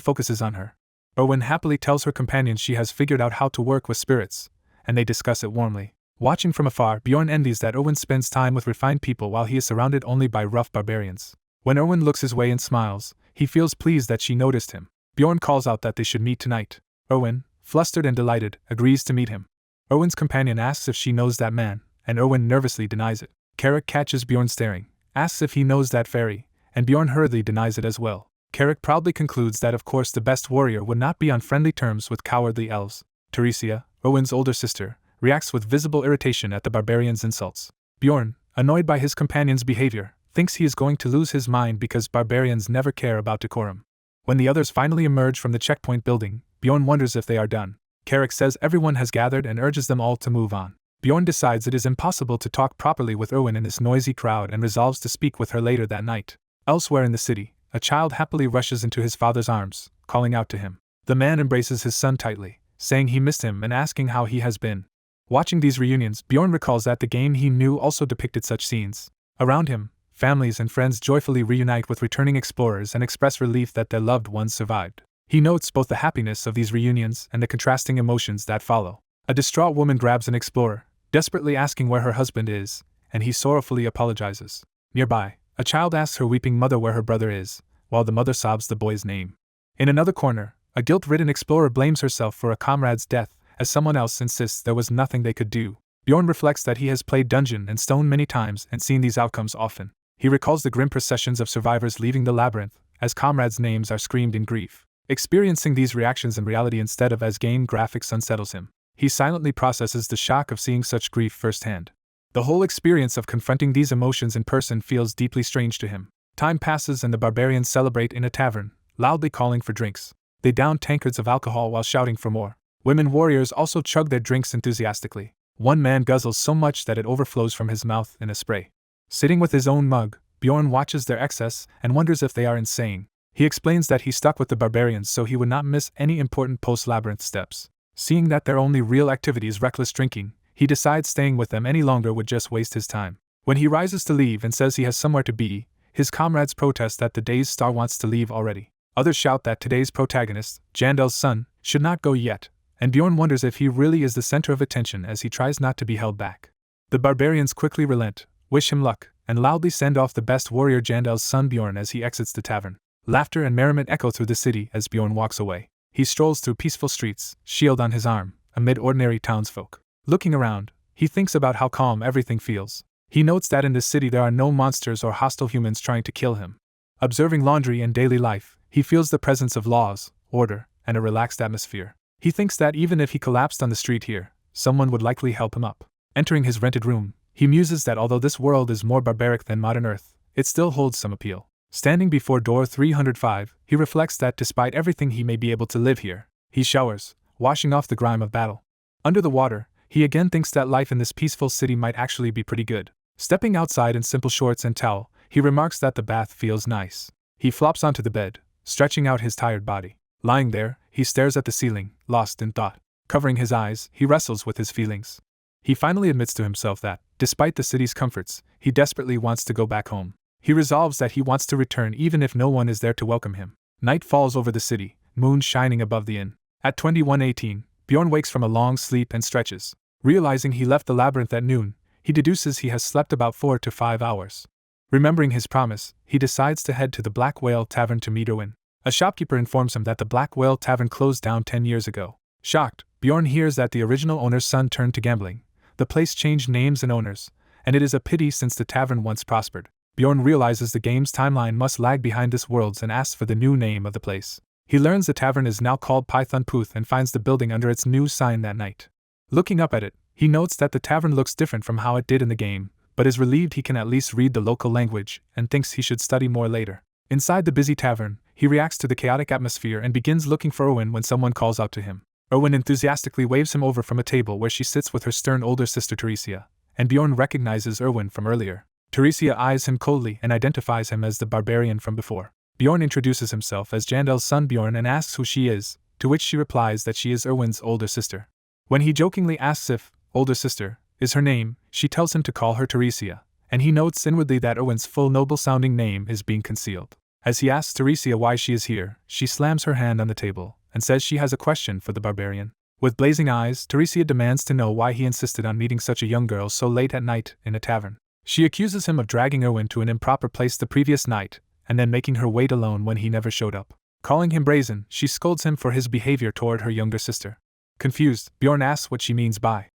focuses on her. Owen happily tells her companions she has figured out how to work with spirits, and they discuss it warmly. Watching from afar, Bjorn envies that Owen spends time with refined people while he is surrounded only by rough barbarians. When Owen looks his way and smiles, he feels pleased that she noticed him. Bjorn calls out that they should meet tonight. Owen, flustered and delighted, agrees to meet him. Owen's companion asks if she knows that man, and Owen nervously denies it. Carrick catches Bjorn staring, asks if he knows that fairy, and Bjorn hurriedly denies it as well. Carrick proudly concludes that of course the best warrior would not be on friendly terms with cowardly elves. Teresia, Owen's older sister, reacts with visible irritation at the barbarian's insults. Bjorn, annoyed by his companion's behavior, thinks he is going to lose his mind because barbarians never care about decorum. When the others finally emerge from the checkpoint building, Bjorn wonders if they are done. Carrick says everyone has gathered and urges them all to move on. Bjorn decides it is impossible to talk properly with Owen in this noisy crowd and resolves to speak with her later that night. Elsewhere in the city, a child happily rushes into his father's arms, calling out to him. The man embraces his son tightly, saying he missed him and asking how he has been. Watching these reunions, Bjorn recalls that the game he knew also depicted such scenes. Around him, families and friends joyfully reunite with returning explorers and express relief that their loved ones survived. He notes both the happiness of these reunions and the contrasting emotions that follow. A distraught woman grabs an explorer, desperately asking where her husband is, and he sorrowfully apologizes. Nearby, a child asks her weeping mother where her brother is, while the mother sobs the boy's name. In another corner, a guilt-ridden explorer blames herself for a comrade's death, as someone else insists there was nothing they could do. Bjorn reflects that he has played Dungeon and Stone many times and seen these outcomes often. He recalls the grim processions of survivors leaving the labyrinth, as comrades' names are screamed in grief. Experiencing these reactions in reality instead of as game graphics unsettles him. He silently processes the shock of seeing such grief firsthand. The whole experience of confronting these emotions in person feels deeply strange to him. Time passes and the barbarians celebrate in a tavern, loudly calling for drinks. They down tankards of alcohol while shouting for more. Women warriors also chug their drinks enthusiastically. One man guzzles so much that it overflows from his mouth in a spray. Sitting with his own mug, Bjorn watches their excess and wonders if they are insane. He explains that he stuck with the barbarians so he would not miss any important post-labyrinth steps. Seeing that their only real activity is reckless drinking, he decides staying with them any longer would just waste his time. When he rises to leave and says he has somewhere to be, his comrades protest that the day's star wants to leave already. Others shout that today's protagonist, Jandel's son, should not go yet, and Bjorn wonders if he really is the center of attention as he tries not to be held back. The barbarians quickly relent, wish him luck, and loudly send off the best warrior Jandel's son Bjorn as he exits the tavern. Laughter and merriment echo through the city as Bjorn walks away. He strolls through peaceful streets, shield on his arm, amid ordinary townsfolk. Looking around, he thinks about how calm everything feels. He notes that in this city there are no monsters or hostile humans trying to kill him. Observing laundry and daily life, he feels the presence of laws, order, and a relaxed atmosphere. He thinks that even if he collapsed on the street here, someone would likely help him up. Entering his rented room, he muses that although this world is more barbaric than modern Earth, it still holds some appeal. Standing before door 305, he reflects that despite everything he may be able to live here. He showers, washing off the grime of battle. Under the water, he again thinks that life in this peaceful city might actually be pretty good. Stepping outside in simple shorts and towel, he remarks that the bath feels nice. He flops onto the bed, stretching out his tired body. Lying there, he stares at the ceiling, lost in thought. Covering his eyes, he wrestles with his feelings. He finally admits to himself that, despite the city's comforts, he desperately wants to go back home. He resolves that he wants to return even if no one is there to welcome him. Night falls over the city, moon shining above the inn. At 21:18, Bjorn wakes from a long sleep and stretches. Realizing he left the labyrinth at noon, he deduces he has slept about 4 to 5 hours. Remembering his promise, he decides to head to the Black Whale Tavern to meet Owen. A shopkeeper informs him that the Black Whale Tavern closed down 10 years ago. Shocked, Bjorn hears that the original owner's son turned to gambling. The place changed names and owners, and it is a pity since the tavern once prospered. Bjorn realizes the game's timeline must lag behind this world's and asks for the new name of the place. He learns the tavern is now called Python Pooth and finds the building under its new sign that night. Looking up at it, he notes that the tavern looks different from how it did in the game, but is relieved he can at least read the local language and thinks he should study more later. Inside the busy tavern, he reacts to the chaotic atmosphere and begins looking for Owen when someone calls out to him. Erwin enthusiastically waves him over from a table where she sits with her stern older sister Teresia, and Bjorn recognizes Erwin from earlier. Teresia eyes him coldly and identifies him as the barbarian from before. Bjorn introduces himself as Jandel's son Bjorn and asks who she is, to which she replies that she is Erwin's older sister. When he jokingly asks if older sister is her name, she tells him to call her Teresia, and he notes inwardly that Erwin's full noble-sounding name is being concealed. As he asks Teresia why she is here, she slams her hand on the table and says she has a question for the barbarian. With blazing eyes, Teresia demands to know why he insisted on meeting such a young girl so late at night in a tavern. She accuses him of dragging Erwin to an improper place the previous night, and then making her wait alone when he never showed up. Calling him brazen, she scolds him for his behavior toward her younger sister. Confused, Bjorn asks what she means by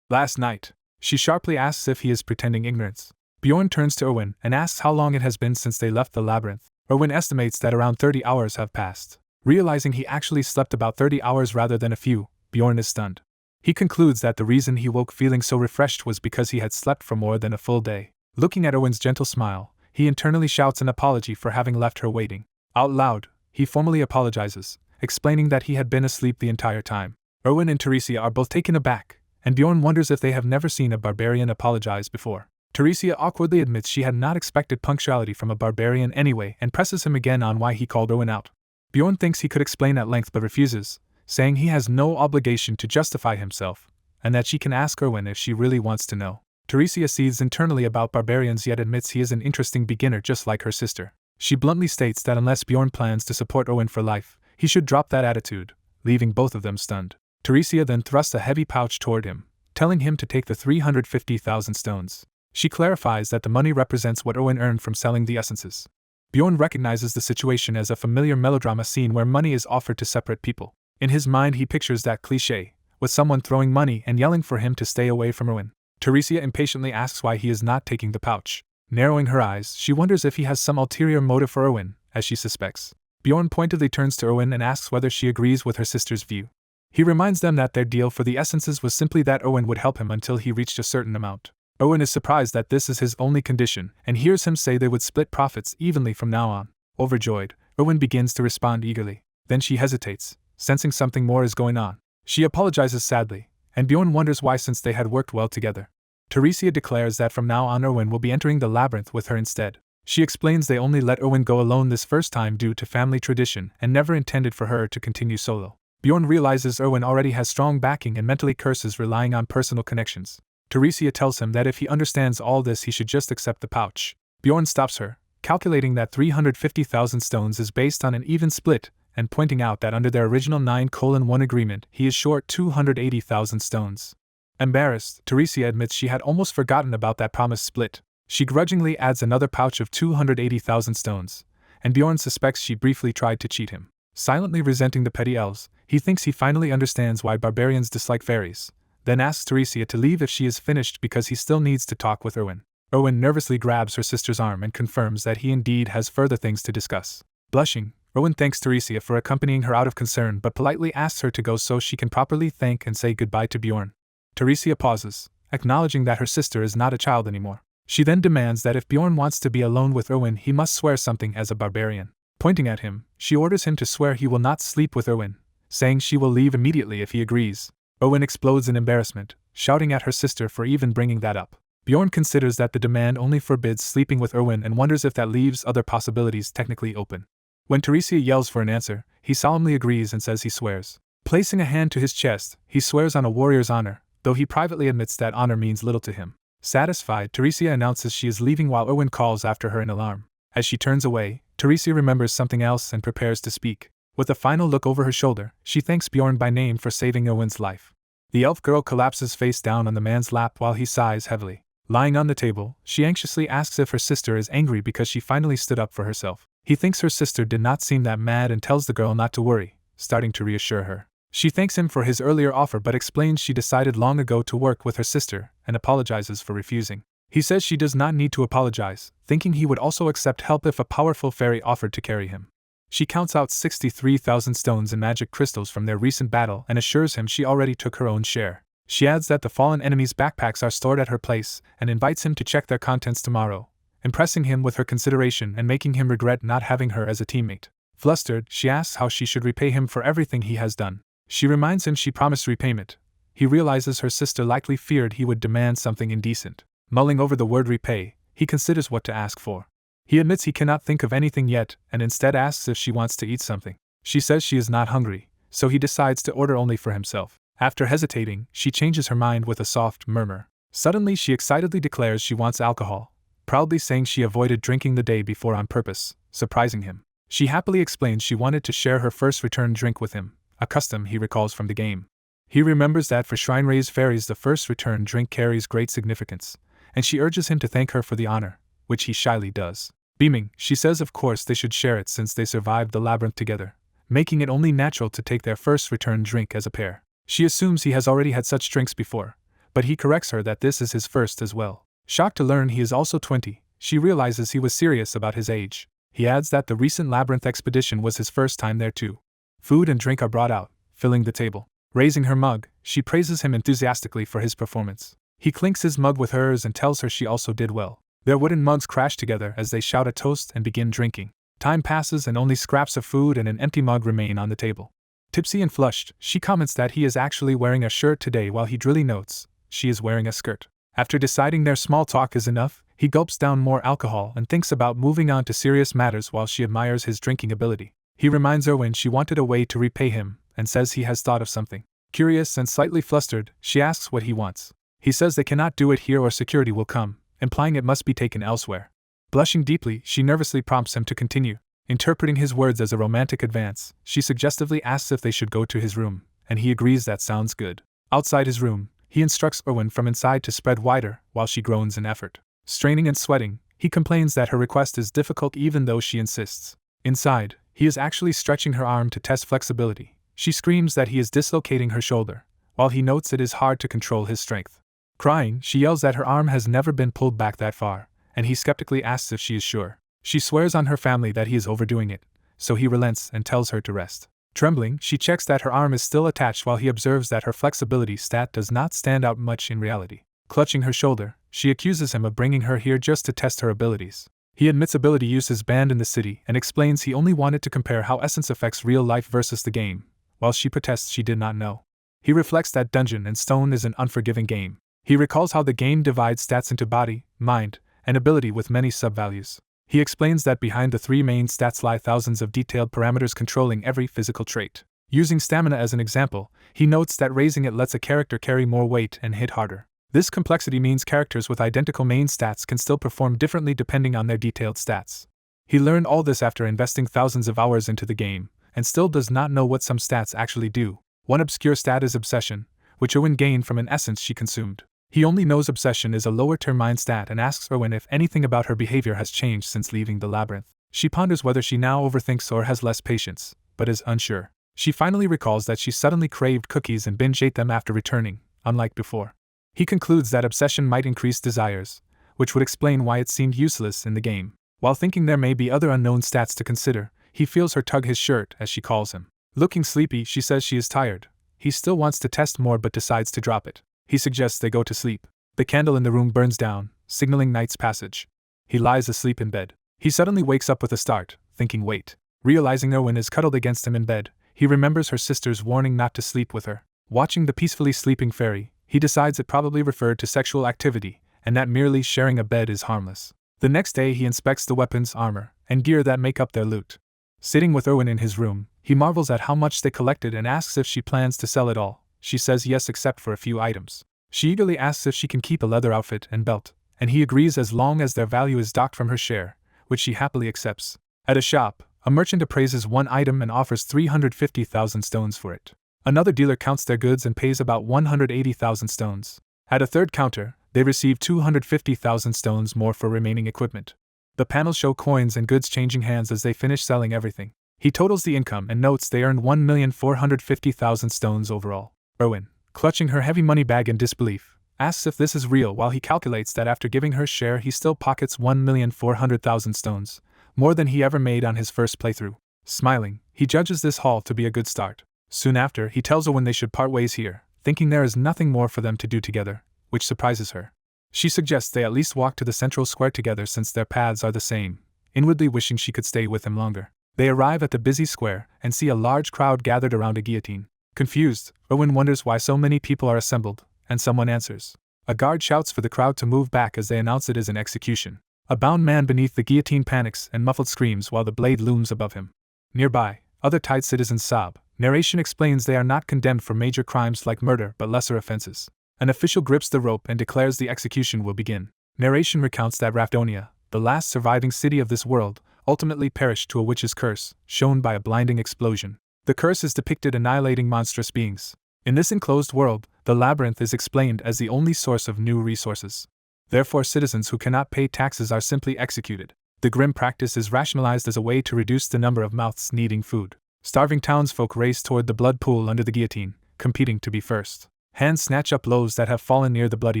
last night. She sharply asks if he is pretending ignorance. Bjorn turns to Erwin and asks how long it has been since they left the labyrinth. Erwin estimates that around 30 hours have passed. Realizing he actually slept about 30 hours rather than a few, Bjorn is stunned. He concludes that the reason he woke feeling so refreshed was because he had slept for more than a full day. Looking at Erwin's gentle smile, he internally shouts an apology for having left her waiting. Out loud, he formally apologizes, explaining that he had been asleep the entire time. Erwin and Teresia are both taken aback, and Bjorn wonders if they have never seen a barbarian apologize before. Teresia awkwardly admits she had not expected punctuality from a barbarian anyway and presses him again on why he called Erwin out. Bjorn thinks he could explain at length but refuses, saying he has no obligation to justify himself, and that she can ask Erwin if she really wants to know. Teresia seethes internally about barbarians yet admits he is an interesting beginner just like her sister. She bluntly states that unless Bjorn plans to support Erwin for life, he should drop that attitude, leaving both of them stunned. Teresia then thrusts a heavy pouch toward him, telling him to take the 350,000 stones. She clarifies that the money represents what Erwin earned from selling the essences. Bjorn recognizes the situation as a familiar melodrama scene where money is offered to separate people. In his mind he pictures that cliché, with someone throwing money and yelling for him to stay away from Erwin. Teresia impatiently asks why he is not taking the pouch. Narrowing her eyes, she wonders if he has some ulterior motive for Erwin, as she suspects. Bjorn pointedly turns to Erwin and asks whether she agrees with her sister's view. He reminds them that their deal for the essences was simply that Erwin would help him until he reached a certain amount. Erwin is surprised that this is his only condition and hears him say they would split profits evenly from now on. Overjoyed, Erwin begins to respond eagerly. Then she hesitates, sensing something more is going on. She apologizes sadly, and Bjorn wonders why since they had worked well together. Teresia declares that from now on Erwin will be entering the labyrinth with her instead. She explains they only let Erwin go alone this first time due to family tradition and never intended for her to continue solo. Bjorn realizes Erwin already has strong backing and mentally curses relying on personal connections. Teresia tells him that if he understands all this he should just accept the pouch. Bjorn stops her, calculating that 350,000 stones is based on an even split, and pointing out that under their original 9:1 agreement he is short 280,000 stones. Embarrassed, Teresia admits she had almost forgotten about that promised split. She grudgingly adds another pouch of 280,000 stones, and Bjorn suspects she briefly tried to cheat him. Silently resenting the petty elves, he thinks he finally understands why barbarians dislike fairies, then asks Teresia to leave if she is finished because he still needs to talk with Erwin. Erwin nervously grabs her sister's arm and confirms that he indeed has further things to discuss. Blushing, Erwin thanks Teresia for accompanying her out of concern but politely asks her to go so she can properly thank and say goodbye to Bjorn. Teresia pauses, acknowledging that her sister is not a child anymore. She then demands that if Bjorn wants to be alone with Erwin he must swear something as a barbarian. Pointing at him, she orders him to swear he will not sleep with Erwin, saying she will leave immediately if he agrees. Erwin explodes in embarrassment, shouting at her sister for even bringing that up. Bjorn considers that the demand only forbids sleeping with Erwin and wonders if that leaves other possibilities technically open. When Teresia yells for an answer, he solemnly agrees and says he swears. Placing a hand to his chest, he swears on a warrior's honor, though he privately admits that honor means little to him. Satisfied, Teresia announces she is leaving while Erwin calls after her in alarm. As she turns away, Teresia remembers something else and prepares to speak. With a final look over her shoulder, she thanks Bjorn by name for saving Erwin's life. The elf girl collapses face down on the man's lap while he sighs heavily. Lying on the table, she anxiously asks if her sister is angry because she finally stood up for herself. He thinks her sister did not seem that mad and tells the girl not to worry, starting to reassure her. She thanks him for his earlier offer but explains she decided long ago to work with her sister and apologizes for refusing. He says she does not need to apologize, thinking he would also accept help if a powerful fairy offered to carry him. She counts out 63,000 stones and magic crystals from their recent battle and assures him she already took her own share. She adds that the fallen enemy's backpacks are stored at her place and invites him to check their contents tomorrow, impressing him with her consideration and making him regret not having her as a teammate. Flustered, she asks how she should repay him for everything he has done. She reminds him she promised repayment. He realizes her sister likely feared he would demand something indecent. Mulling over the word repay, he considers what to ask for. He admits he cannot think of anything yet and instead asks if she wants to eat something. She says she is not hungry, so he decides to order only for himself. After hesitating, she changes her mind with a soft murmur. Suddenly she excitedly declares she wants alcohol, proudly saying she avoided drinking the day before on purpose, surprising him. She happily explains she wanted to share her first return drink with him, a custom he recalls from the game. He remembers that for shrine-raised fairies the first return drink carries great significance, and she urges him to thank her for the honor, which he shyly does. Beaming, she says of course they should share it since they survived the labyrinth together, making it only natural to take their first return drink as a pair. She assumes he has already had such drinks before, but he corrects her that this is his first as well. Shocked to learn he is also 20, she realizes he was serious about his age. He adds that the recent labyrinth expedition was his first time there too. Food and drink are brought out, filling the table. Raising her mug, she praises him enthusiastically for his performance. He clinks his mug with hers and tells her she also did well. Their wooden mugs crash together as they shout a toast and begin drinking. Time passes and only scraps of food and an empty mug remain on the table. Tipsy and flushed, she comments that he is actually wearing a shirt today while he drily notes she is wearing a skirt. After deciding their small talk is enough, he gulps down more alcohol and thinks about moving on to serious matters while she admires his drinking ability. He reminds her when she wanted a way to repay him and says he has thought of something. Curious and slightly flustered, she asks what he wants. He says they cannot do it here or security will come, implying it must be taken elsewhere. Blushing deeply, she nervously prompts him to continue. Interpreting his words as a romantic advance, she suggestively asks if they should go to his room, and he agrees that sounds good. Outside his room, he instructs Erwin from inside to spread wider while she groans in effort. Straining and sweating, he complains that her request is difficult even though she insists. Inside, he is actually stretching her arm to test flexibility. She screams that he is dislocating her shoulder, while he notes it is hard to control his strength. Crying, she yells that her arm has never been pulled back that far, and he skeptically asks if she is sure. She swears on her family that he is overdoing it, so he relents and tells her to rest. Trembling, she checks that her arm is still attached while he observes that her flexibility stat does not stand out much in reality. Clutching her shoulder, she accuses him of bringing her here just to test her abilities. He admits ability use is banned in the city and explains he only wanted to compare how essence affects real life versus the game, while she protests she did not know. He reflects that Dungeon and Stone is an unforgiving game. He recalls how the game divides stats into body, mind, and ability with many sub-values. He explains that behind the three main stats lie thousands of detailed parameters controlling every physical trait. Using stamina as an example, he notes that raising it lets a character carry more weight and hit harder. This complexity means characters with identical main stats can still perform differently depending on their detailed stats. He learned all this after investing thousands of hours into the game, and still does not know what some stats actually do. One obscure stat is Obsession, which Erwin gained from an essence she consumed. He only knows Obsession is a lower-tier mind stat and asks Erwin if anything about her behavior has changed since leaving the labyrinth. She ponders whether she now overthinks or has less patience, but is unsure. She finally recalls that she suddenly craved cookies and binge-ate them after returning, unlike before. He concludes that Obsession might increase desires, which would explain why it seemed useless in the game. While thinking there may be other unknown stats to consider, he feels her tug his shirt as she calls him. Looking sleepy, she says she is tired. He still wants to test more but decides to drop it. He suggests they go to sleep. The candle in the room burns down, signaling night's passage. He lies asleep in bed. He suddenly wakes up with a start, thinking wait. Realizing Erwin is cuddled against him in bed, he remembers her sister's warning not to sleep with her. Watching the peacefully sleeping fairy, he decides it probably referred to sexual activity, and that merely sharing a bed is harmless. The next day he inspects the weapons, armor, and gear that make up their loot. Sitting with Erwin in his room, he marvels at how much they collected and asks if she plans to sell it all. She says yes except for a few items. She eagerly asks if she can keep a leather outfit and belt, and he agrees as long as their value is docked from her share, which she happily accepts. At a shop, a merchant appraises one item and offers 350,000 stones for it. Another dealer counts their goods and pays about 180,000 stones. At a third counter, they receive 250,000 stones more for remaining equipment. The panels show coins and goods changing hands as they finish selling everything. He totals the income and notes they earned 1,450,000 stones overall. Erwin, clutching her heavy money bag in disbelief, asks if this is real while he calculates that after giving her share he still pockets 1,400,000 stones, more than he ever made on his first playthrough. Smiling, he judges this haul to be a good start. Soon after, he tells Erwin they should part ways here, thinking there is nothing more for them to do together, which surprises her. She suggests they at least walk to the central square together since their paths are the same, inwardly wishing she could stay with him longer. They arrive at the busy square and see a large crowd gathered around a guillotine. Confused, Erwin wonders why so many people are assembled, and someone answers. A guard shouts for the crowd to move back as they announce it is an execution. A bound man beneath the guillotine panics and muffled screams while the blade looms above him. Nearby, other tied citizens sob. Narration explains they are not condemned for major crimes like murder but lesser offenses. An official grips the rope and declares the execution will begin. Narration recounts that Raponia, the last surviving city of this world, ultimately perished to a witch's curse, shown by a blinding explosion. The curse is depicted annihilating monstrous beings. In this enclosed world, the labyrinth is explained as the only source of new resources. Therefore, citizens who cannot pay taxes are simply executed. The grim practice is rationalized as a way to reduce the number of mouths needing food. Starving townsfolk race toward the blood pool under the guillotine, competing to be first. Hands snatch up loaves that have fallen near the bloody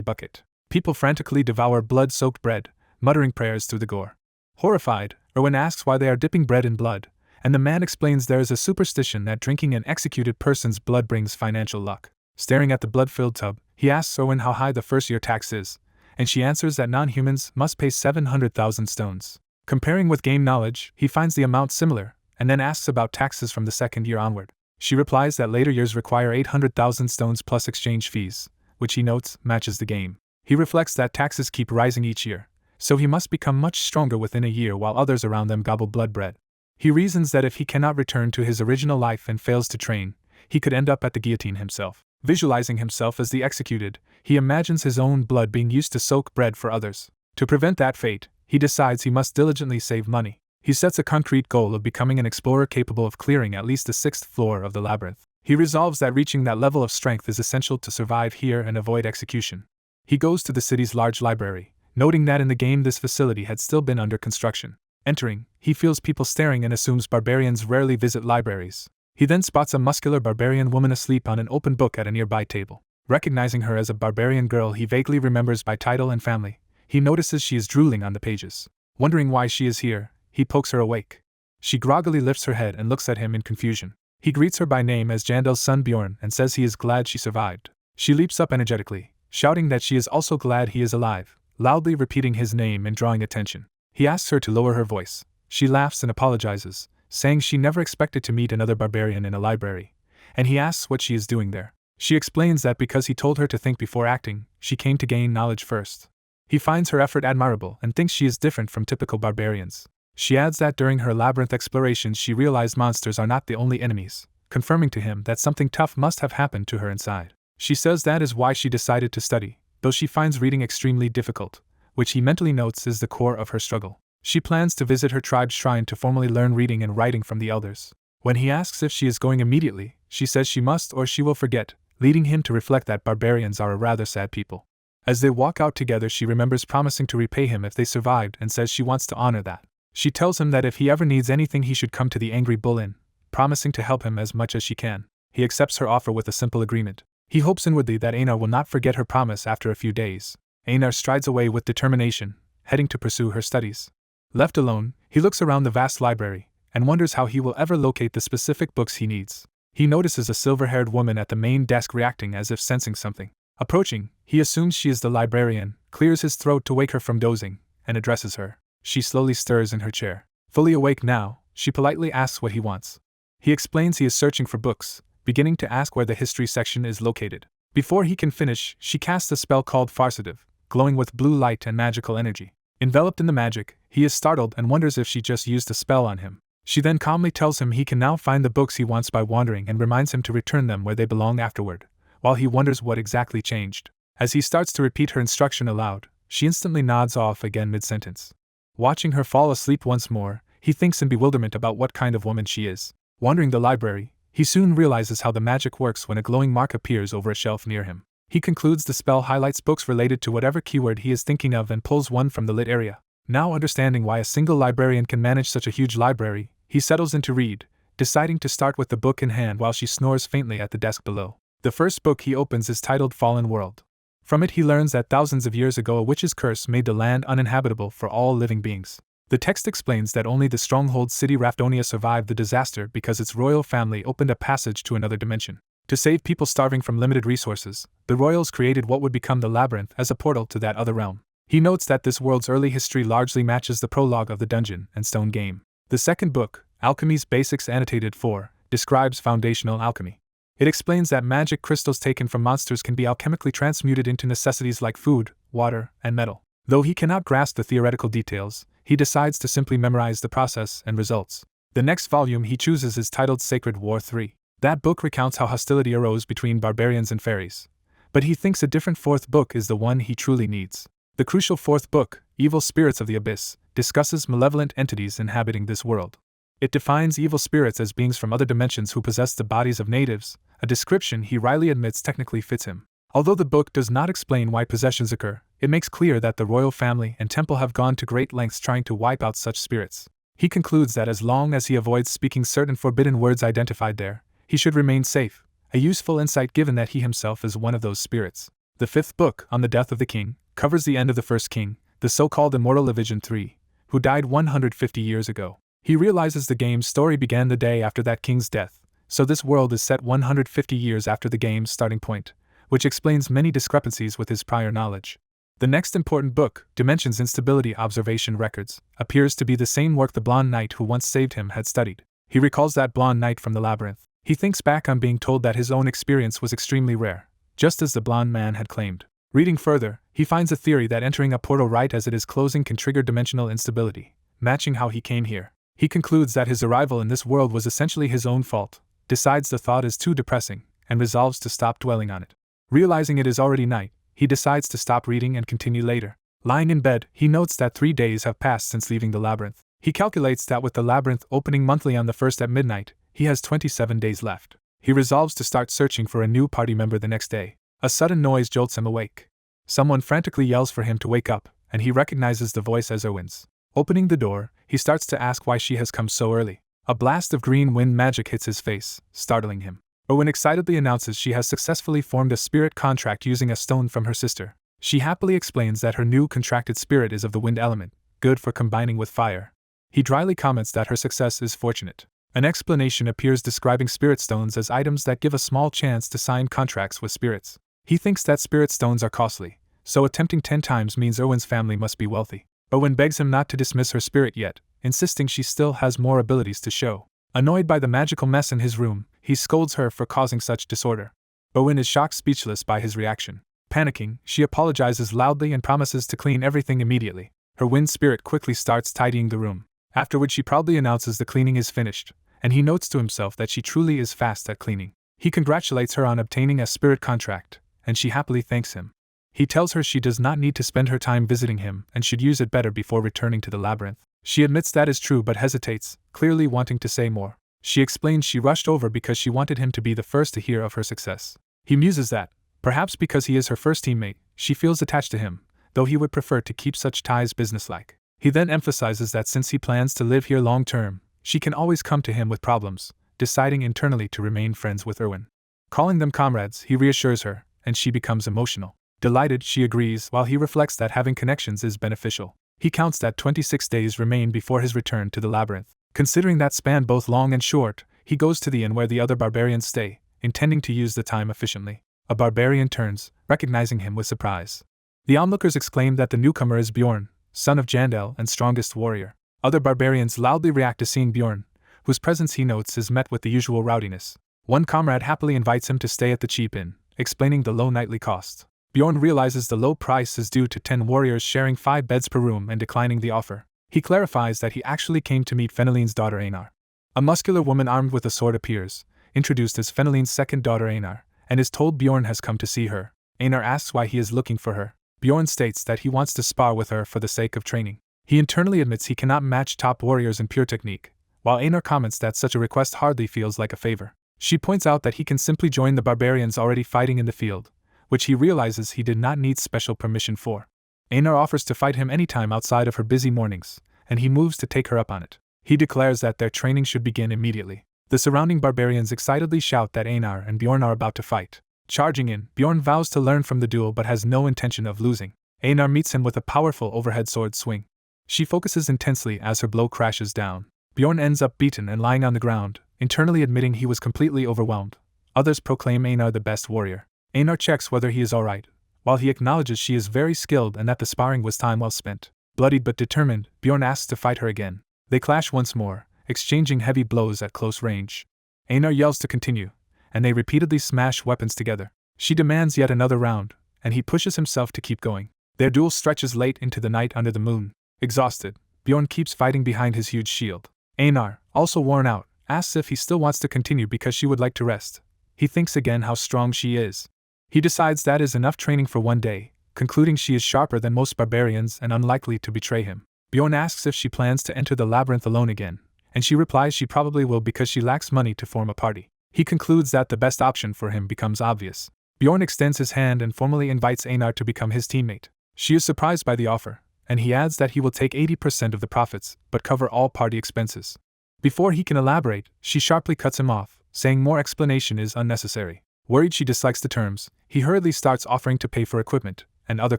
bucket. People frantically devour blood-soaked bread, muttering prayers through the gore. Horrified, Erwin asks why they are dipping bread in blood, and the man explains there is a superstition that drinking an executed person's blood brings financial luck. Staring at the blood-filled tub, he asks Erwin how high the first-year tax is, and she answers that non-humans must pay 700,000 stones. Comparing with game knowledge, he finds the amount similar, and then asks about taxes from the second year onward. She replies that later years require 800,000 stones plus exchange fees, which he notes matches the game. He reflects that taxes keep rising each year, so he must become much stronger within a year while others around them gobble blood bread. He reasons that if he cannot return to his original life and fails to train, he could end up at the guillotine himself. Visualizing himself as the executed, he imagines his own blood being used to soak bread for others. To prevent that fate, he decides he must diligently save money. He sets a concrete goal of becoming an explorer capable of clearing at least the 6th floor of the labyrinth. He resolves that reaching that level of strength is essential to survive here and avoid execution. He goes to the city's large library, noting that in the game this facility had still been under construction. Entering, he feels people staring and assumes barbarians rarely visit libraries. He then spots a muscular barbarian woman asleep on an open book at a nearby table. Recognizing her as a barbarian girl he vaguely remembers by title and family, he notices she is drooling on the pages. Wondering why she is here, he pokes her awake. She groggily lifts her head and looks at him in confusion. He greets her by name as Jandel's son Bjorn and says he is glad she survived. She leaps up energetically, shouting that she is also glad he is alive, loudly repeating his name and drawing attention. He asks her to lower her voice. She laughs and apologizes, saying she never expected to meet another barbarian in a library, and he asks what she is doing there. She explains that because he told her to think before acting, she came to gain knowledge first. He finds her effort admirable and thinks she is different from typical barbarians. She adds that during her labyrinth explorations she realized monsters are not the only enemies, confirming to him that something tough must have happened to her inside. She says that is why she decided to study, though she finds reading extremely difficult, which he mentally notes is the core of her struggle. She plans to visit her tribe's shrine to formally learn reading and writing from the elders. When he asks if she is going immediately, she says she must or she will forget, leading him to reflect that barbarians are a rather sad people. As they walk out together she remembers promising to repay him if they survived and says she wants to honor that. She tells him that if he ever needs anything he should come to the Angry Bull Inn, promising to help him as much as she can. He accepts her offer with a simple agreement. He hopes inwardly that Anar will not forget her promise after a few days. Anar strides away with determination, heading to pursue her studies. Left alone, he looks around the vast library, and wonders how he will ever locate the specific books he needs. He notices a silver-haired woman at the main desk reacting as if sensing something. Approaching, he assumes she is the librarian, clears his throat to wake her from dozing, and addresses her. She slowly stirs in her chair. Fully awake now, she politely asks what he wants. He explains he is searching for books, beginning to ask where the history section is located. Before he can finish, she casts a spell called Farsative, glowing with blue light and magical energy. Enveloped in the magic, he is startled and wonders if she just used a spell on him. She then calmly tells him he can now find the books he wants by wandering and reminds him to return them where they belong afterward, while he wonders what exactly changed. As he starts to repeat her instruction aloud, she instantly nods off again mid-sentence. Watching her fall asleep once more, he thinks in bewilderment about what kind of woman she is. Wandering the library, he soon realizes how the magic works when a glowing mark appears over a shelf near him. He concludes the spell highlights books related to whatever keyword he is thinking of and pulls one from the lit area. Now understanding why a single librarian can manage such a huge library, he settles in to read, deciding to start with the book in hand while she snores faintly at the desk below. The first book he opens is titled Fallen World. From it he learns that thousands of years ago a witch's curse made the land uninhabitable for all living beings. The text explains that only the stronghold city Raponia survived the disaster because its royal family opened a passage to another dimension. To save people starving from limited resources, the royals created what would become the labyrinth as a portal to that other realm. He notes that this world's early history largely matches the prologue of the Dungeon and Stone game. The second book, Alchemy's Basics Annotated 4, describes foundational alchemy. It explains that magic crystals taken from monsters can be alchemically transmuted into necessities like food, water, and metal. Though he cannot grasp the theoretical details, he decides to simply memorize the process and results. The next volume he chooses is titled Sacred War 3. That book recounts how hostility arose between barbarians and fairies. But he thinks a different fourth book is the one he truly needs. The crucial fourth book, Evil Spirits of the Abyss, discusses malevolent entities inhabiting this world. It defines evil spirits as beings from other dimensions who possess the bodies of natives, a description he wryly admits technically fits him. Although the book does not explain why possessions occur, it makes clear that the royal family and temple have gone to great lengths trying to wipe out such spirits. He concludes that as long as he avoids speaking certain forbidden words identified there, he should remain safe, a useful insight given that he himself is one of those spirits. The fifth book, On the Death of the King, covers the end of the first king, the so-called immortal Levision III, who died 150 years ago. He realizes the game's story began the day after that king's death, so this world is set 150 years after the game's starting point, which explains many discrepancies with his prior knowledge. The next important book, Dimensions Instability Observation Records, appears to be the same work the blonde knight who once saved him had studied. He recalls that blonde knight from the labyrinth. He thinks back on being told that his own experience was extremely rare, just as the blonde man had claimed. Reading further, he finds a theory that entering a portal right as it is closing can trigger dimensional instability, matching how he came here. He concludes that his arrival in this world was essentially his own fault, decides the thought is too depressing, and resolves to stop dwelling on it. Realizing it is already night, he decides to stop reading and continue later. Lying in bed, he notes that 3 days have passed since leaving the labyrinth. He calculates that with the labyrinth opening monthly on the 1st at midnight, he has 27 days left. He resolves to start searching for a new party member the next day. A sudden noise jolts him awake. Someone frantically yells for him to wake up, and he recognizes the voice as Owen's. Opening the door, he starts to ask why she has come so early. A blast of green wind magic hits his face, startling him. Owen excitedly announces she has successfully formed a spirit contract using a stone from her sister. She happily explains that her new contracted spirit is of the wind element, good for combining with fire. He dryly comments that her success is fortunate. An explanation appears describing spirit stones as items that give a small chance to sign contracts with spirits. He thinks that spirit stones are costly, so attempting 10 times means Owen's family must be wealthy. Owen begs him not to dismiss her spirit yet, insisting she still has more abilities to show. Annoyed by the magical mess in his room, he scolds her for causing such disorder. Owen is shocked speechless by his reaction. Panicking, she apologizes loudly and promises to clean everything immediately. Her wind spirit quickly starts tidying the room, after which she proudly announces the cleaning is finished, and he notes to himself that she truly is fast at cleaning. He congratulates her on obtaining a spirit contract, and she happily thanks him. He tells her she does not need to spend her time visiting him and should use it better before returning to the labyrinth. She admits that is true but hesitates, clearly wanting to say more. She explains she rushed over because she wanted him to be the first to hear of her success. He muses that, perhaps because he is her first teammate, she feels attached to him, though he would prefer to keep such ties businesslike. He then emphasizes that since he plans to live here long term, she can always come to him with problems, deciding internally to remain friends with Erwin. Calling them comrades, he reassures her, and she becomes emotional. Delighted, she agrees while he reflects that having connections is beneficial. He counts that 26 days remain before his return to the labyrinth. Considering that span both long and short, he goes to the inn where the other barbarians stay, intending to use the time efficiently. A barbarian turns, recognizing him with surprise. The onlookers exclaim that the newcomer is Bjorn, son of Jandel and strongest warrior. Other barbarians loudly react to seeing Bjorn, whose presence he notes is met with the usual rowdiness. One comrade happily invites him to stay at the cheap inn, explaining the low nightly cost. Bjorn realizes the low price is due to 10 warriors sharing 5 beds per room and declining the offer. He clarifies that he actually came to meet Feneline's daughter Anar. A muscular woman armed with a sword appears, introduced as Feneline's second daughter Anar, and is told Bjorn has come to see her. Anar asks why he is looking for her. Bjorn states that he wants to spar with her for the sake of training. He internally admits he cannot match top warriors in pure technique, while Anar comments that such a request hardly feels like a favor. She points out that he can simply join the barbarians already fighting in the field, which he realizes he did not need special permission for. Anar offers to fight him anytime outside of her busy mornings, and he moves to take her up on it. He declares that their training should begin immediately. The surrounding barbarians excitedly shout that Anar and Bjorn are about to fight. Charging in, Bjorn vows to learn from the duel but has no intention of losing. Anar meets him with a powerful overhead sword swing. She focuses intensely as her blow crashes down. Bjorn ends up beaten and lying on the ground, internally admitting he was completely overwhelmed. Others proclaim Anar the best warrior. Anar checks whether he is alright, while he acknowledges she is very skilled and that the sparring was time well spent. Bloodied but determined, Bjorn asks to fight her again. They clash once more, exchanging heavy blows at close range. Anar yells to continue, and they repeatedly smash weapons together. She demands yet another round, and he pushes himself to keep going. Their duel stretches late into the night under the moon. Exhausted, Bjorn keeps fighting behind his huge shield. Anar, also worn out, asks if he still wants to continue because she would like to rest. He thinks again how strong she is. He decides that is enough training for one day, concluding she is sharper than most barbarians and unlikely to betray him. Bjorn asks if she plans to enter the labyrinth alone again, and she replies she probably will because she lacks money to form a party. He concludes that the best option for him becomes obvious. Bjorn extends his hand and formally invites Anar to become his teammate. She is surprised by the offer, and he adds that he will take 80% of the profits, but cover all party expenses. Before he can elaborate, she sharply cuts him off, saying more explanation is unnecessary. Worried she dislikes the terms, he hurriedly starts offering to pay for equipment, and other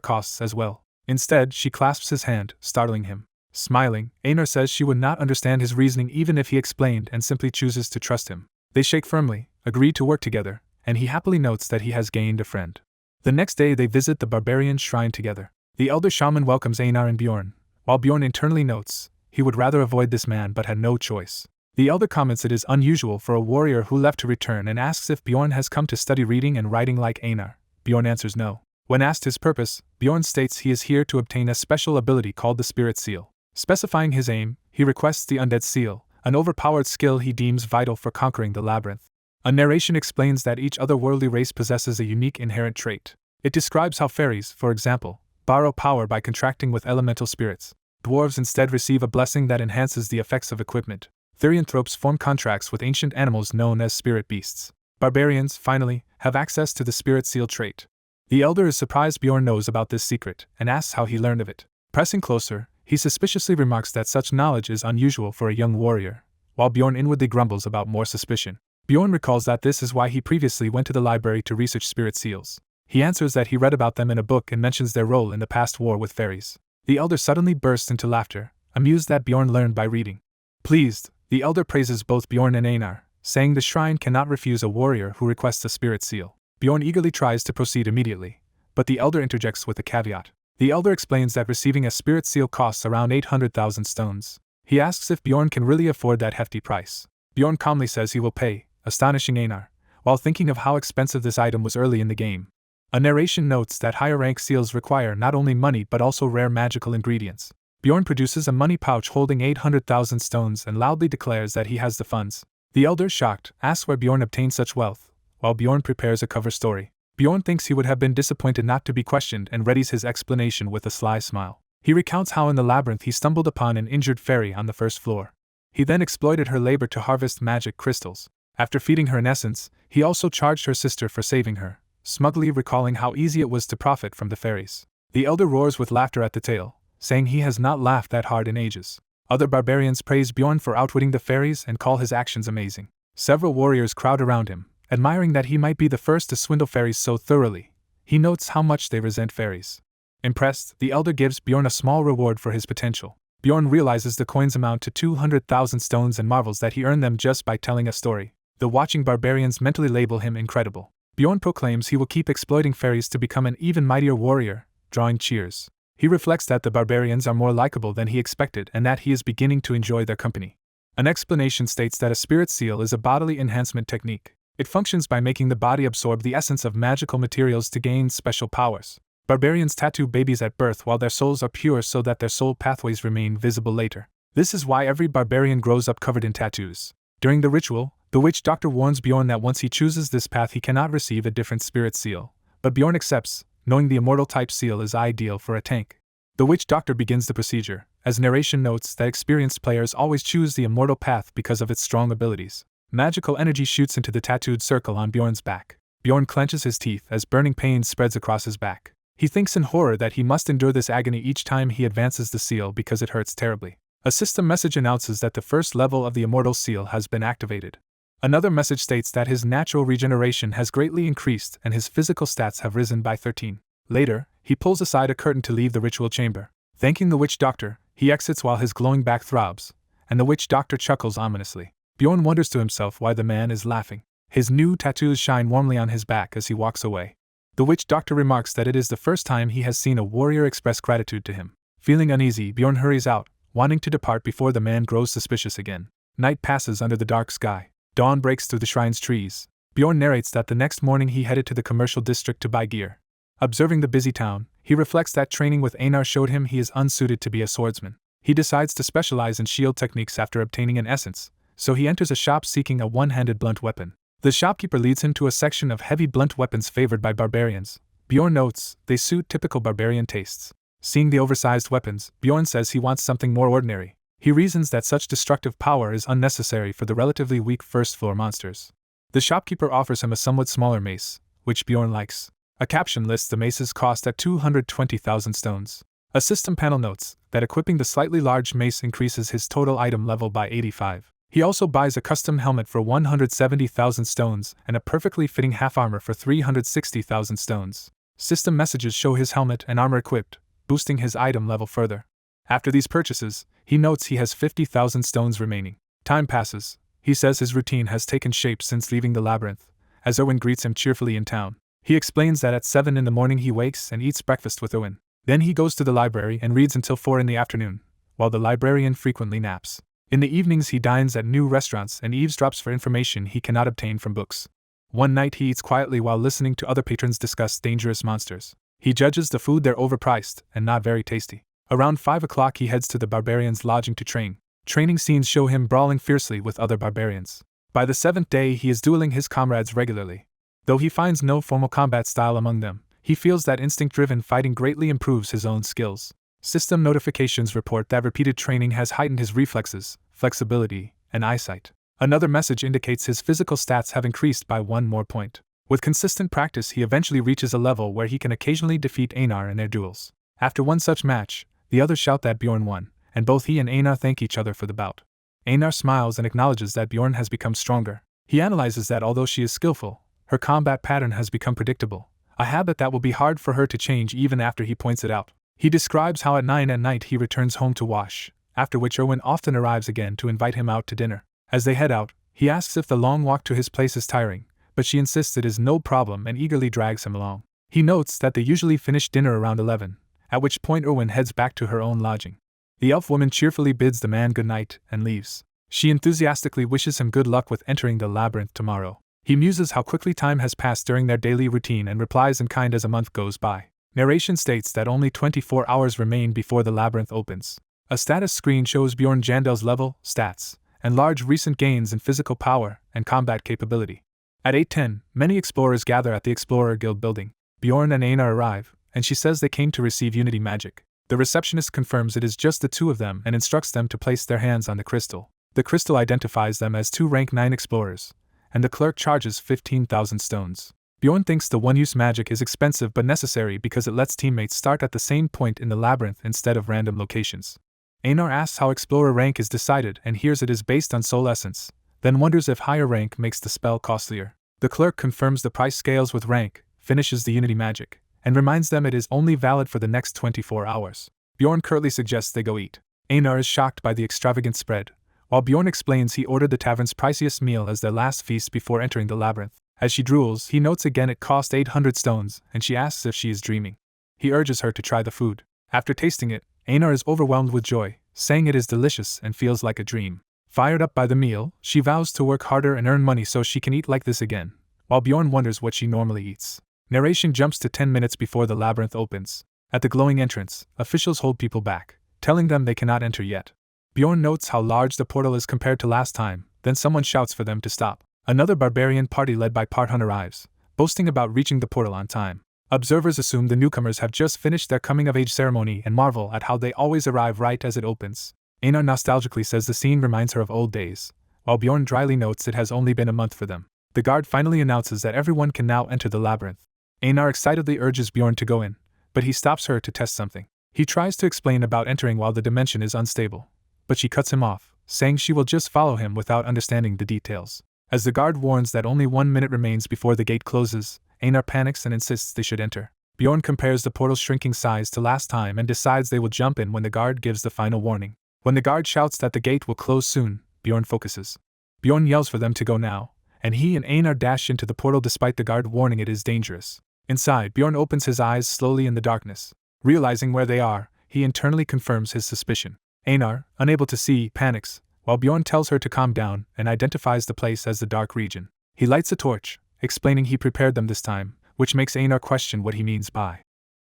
costs as well. Instead, she clasps his hand, startling him. Smiling, Anar says she would not understand his reasoning even if he explained and simply chooses to trust him. They shake firmly, agree to work together, and he happily notes that he has gained a friend. The next day they visit the Barbarian shrine together. The elder shaman welcomes Anar and Bjorn, while Bjorn internally notes he would rather avoid this man but had no choice. The elder comments it is unusual for a warrior who left to return and asks if Bjorn has come to study reading and writing like Anar. Bjorn answers no. When asked his purpose, Bjorn states he is here to obtain a special ability called the Spirit Seal. Specifying his aim, he requests the Undead Seal, an overpowered skill he deems vital for conquering the labyrinth. A narration explains that each otherworldly race possesses a unique inherent trait. It describes how fairies, for example, borrow power by contracting with elemental spirits. Dwarves instead receive a blessing that enhances the effects of equipment. Therianthropes form contracts with ancient animals known as spirit beasts. Barbarians, finally, have access to the Spirit Seal trait. The elder is surprised Bjorn knows about this secret and asks how he learned of it. Pressing closer, he suspiciously remarks that such knowledge is unusual for a young warrior, while Bjorn inwardly grumbles about more suspicion. Bjorn recalls that this is why he previously went to the library to research spirit seals. He answers that he read about them in a book and mentions their role in the past war with fairies. The elder suddenly bursts into laughter, amused that Bjorn learned by reading. Pleased, the elder praises both Bjorn and Anar, saying the shrine cannot refuse a warrior who requests a spirit seal. Bjorn eagerly tries to proceed immediately, but the elder interjects with a caveat. The elder explains that receiving a spirit seal costs around 800,000 stones. He asks if Bjorn can really afford that hefty price. Bjorn calmly says he will pay, astonishing Anar, while thinking of how expensive this item was early in the game. A narration notes that higher rank seals require not only money but also rare magical ingredients. Bjorn produces a money pouch holding 800,000 stones and loudly declares that he has the funds. The elder, shocked, asks where Bjorn obtained such wealth, while Bjorn prepares a cover story. Bjorn thinks he would have been disappointed not to be questioned and readies his explanation with a sly smile. He recounts how in the labyrinth he stumbled upon an injured fairy on the first floor. He then exploited her labor to harvest magic crystals. After feeding her in essence, he also charged her sister for saving her, smugly recalling how easy it was to profit from the fairies. The elder roars with laughter at the tale, saying he has not laughed that hard in ages. Other barbarians praise Bjorn for outwitting the fairies and call his actions amazing. Several warriors crowd around him, admiring that he might be the first to swindle fairies so thoroughly. He notes how much they resent fairies. Impressed, the elder gives Bjorn a small reward for his potential. Bjorn realizes the coins amount to 200,000 stones and marvels that he earned them just by telling a story. The watching barbarians mentally label him incredible. Bjorn proclaims he will keep exploiting fairies to become an even mightier warrior, drawing cheers. He reflects that the barbarians are more likable than he expected and that he is beginning to enjoy their company. An explanation states that a spirit seal is a bodily enhancement technique. It functions by making the body absorb the essence of magical materials to gain special powers. Barbarians tattoo babies at birth while their souls are pure so that their soul pathways remain visible later. This is why every barbarian grows up covered in tattoos. During the ritual, the witch doctor warns Bjorn that once he chooses this path he cannot receive a different spirit seal, but Bjorn accepts, knowing the immortal type seal is ideal for a tank. The witch doctor begins the procedure, as narration notes that experienced players always choose the immortal path because of its strong abilities. Magical energy shoots into the tattooed circle on Bjorn's back. Bjorn clenches his teeth as burning pain spreads across his back. He thinks in horror that he must endure this agony each time he advances the seal because it hurts terribly. A system message announces that the first level of the immortal seal has been activated. Another message states that his natural regeneration has greatly increased and his physical stats have risen by 13. Later, he pulls aside a curtain to leave the ritual chamber. Thanking the witch doctor, he exits while his glowing back throbs, and the witch doctor chuckles ominously. Bjorn wonders to himself why the man is laughing. His new tattoos shine warmly on his back as he walks away. The witch doctor remarks that it is the first time he has seen a warrior express gratitude to him. Feeling uneasy, Bjorn hurries out, wanting to depart before the man grows suspicious again. Night passes under the dark sky. Dawn breaks through the shrine's trees, Bjorn narrates that the next morning he headed to the commercial district to buy gear. Observing the busy town, he reflects that training with Anar showed him he is unsuited to be a swordsman. He decides to specialize in shield techniques after obtaining an essence, so he enters a shop seeking a one-handed blunt weapon. The shopkeeper leads him to a section of heavy blunt weapons favored by barbarians. Bjorn notes they suit typical barbarian tastes. Seeing the oversized weapons, Bjorn says he wants something more ordinary. He reasons that such destructive power is unnecessary for the relatively weak first-floor monsters. The shopkeeper offers him a somewhat smaller mace, which Bjorn likes. A caption lists the mace's cost at 220,000 stones. A system panel notes that equipping the slightly large mace increases his total item level by 85. He also buys a custom helmet for 170,000 stones and a perfectly fitting half armor for 360,000 stones. System messages show his helmet and armor equipped, boosting his item level further. After these purchases, he notes he has 50,000 stones remaining. Time passes. He says his routine has taken shape since leaving the labyrinth, as Owen greets him cheerfully in town. He explains that at 7 in the morning he wakes and eats breakfast with Owen. Then he goes to the library and reads until 4 in the afternoon, while the librarian frequently naps. In the evenings he dines at new restaurants and eavesdrops for information he cannot obtain from books. One night he eats quietly while listening to other patrons discuss dangerous monsters. He judges the food they're overpriced and not very tasty. Around 5 o'clock he heads to the barbarian's lodging to train. Training scenes show him brawling fiercely with other barbarians. By the 7th day he is dueling his comrades regularly. Though he finds no formal combat style among them, he feels that instinct-driven fighting greatly improves his own skills. System notifications report that repeated training has heightened his reflexes, flexibility, and eyesight. Another message indicates his physical stats have increased by 1 more point. With consistent practice he eventually reaches a level where he can occasionally defeat Anar in their duels. After one such match, the others shout that Bjorn won, and both he and Anar thank each other for the bout. Anar smiles and acknowledges that Bjorn has become stronger. He analyzes that although she is skillful, her combat pattern has become predictable, a habit that will be hard for her to change even after he points it out. He describes how at 9 at night he returns home to wash, after which Owen often arrives again to invite him out to dinner. As they head out, he asks if the long walk to his place is tiring, but she insists it is no problem and eagerly drags him along. He notes that they usually finish dinner around 11, at which point Owen heads back to her own lodging. The elf woman cheerfully bids the man good night and leaves. She enthusiastically wishes him good luck with entering the labyrinth tomorrow. He muses how quickly time has passed during their daily routine and replies in kind as a month goes by. Narration states that only 24 hours remain before the labyrinth opens. A status screen shows Bjorn Jandel's level, stats, and large recent gains in physical power and combat capability. At 8:10, many explorers gather at the Explorer Guild building. Bjorn and Anar arrive, and she says they came to receive Unity magic. The receptionist confirms it is just the two of them and instructs them to place their hands on the crystal. The crystal identifies them as 2 rank 9 explorers, and the clerk charges 15,000 stones. Bjorn thinks the one-use magic is expensive but necessary because it lets teammates start at the same point in the labyrinth instead of random locations. Anar asks how explorer rank is decided and hears it is based on soul essence, then wonders if higher rank makes the spell costlier. The clerk confirms the price scales with rank, finishes the Unity magic, and reminds them it is only valid for the next 24 hours. Bjorn curtly suggests they go eat. Anar is shocked by the extravagant spread, while Bjorn explains he ordered the tavern's priciest meal as their last feast before entering the labyrinth. As she drools, he notes again it cost 800 stones, and she asks if she is dreaming. He urges her to try the food. After tasting it, Anar is overwhelmed with joy, saying it is delicious and feels like a dream. Fired up by the meal, she vows to work harder and earn money so she can eat like this again, while Bjorn wonders what she normally eats. Narration jumps to 10 minutes before the labyrinth opens. At the glowing entrance, officials hold people back, telling them they cannot enter yet. Bjorn notes how large the portal is compared to last time, then someone shouts for them to stop. Another barbarian party led by Parthun arrives, boasting about reaching the portal on time. Observers assume the newcomers have just finished their coming-of-age ceremony and marvel at how they always arrive right as it opens. Anar nostalgically says the scene reminds her of old days, while Bjorn dryly notes it has only been a month for them. The guard finally announces that everyone can now enter the labyrinth. Anar excitedly urges Bjorn to go in, but he stops her to test something. He tries to explain about entering while the dimension is unstable, but she cuts him off, saying she will just follow him without understanding the details. As the guard warns that only 1 minute remains before the gate closes, Anar panics and insists they should enter. Bjorn compares the portal's shrinking size to last time and decides they will jump in when the guard gives the final warning. When the guard shouts that the gate will close soon, Bjorn focuses. Bjorn yells for them to go now, and he and Anar dash into the portal despite the guard warning it is dangerous. Inside, Bjorn opens his eyes slowly in the darkness. Realizing where they are, he internally confirms his suspicion. Anar, unable to see, panics, while Bjorn tells her to calm down and identifies the place as the dark region. He lights a torch, explaining he prepared them this time, which makes Anar question what he means by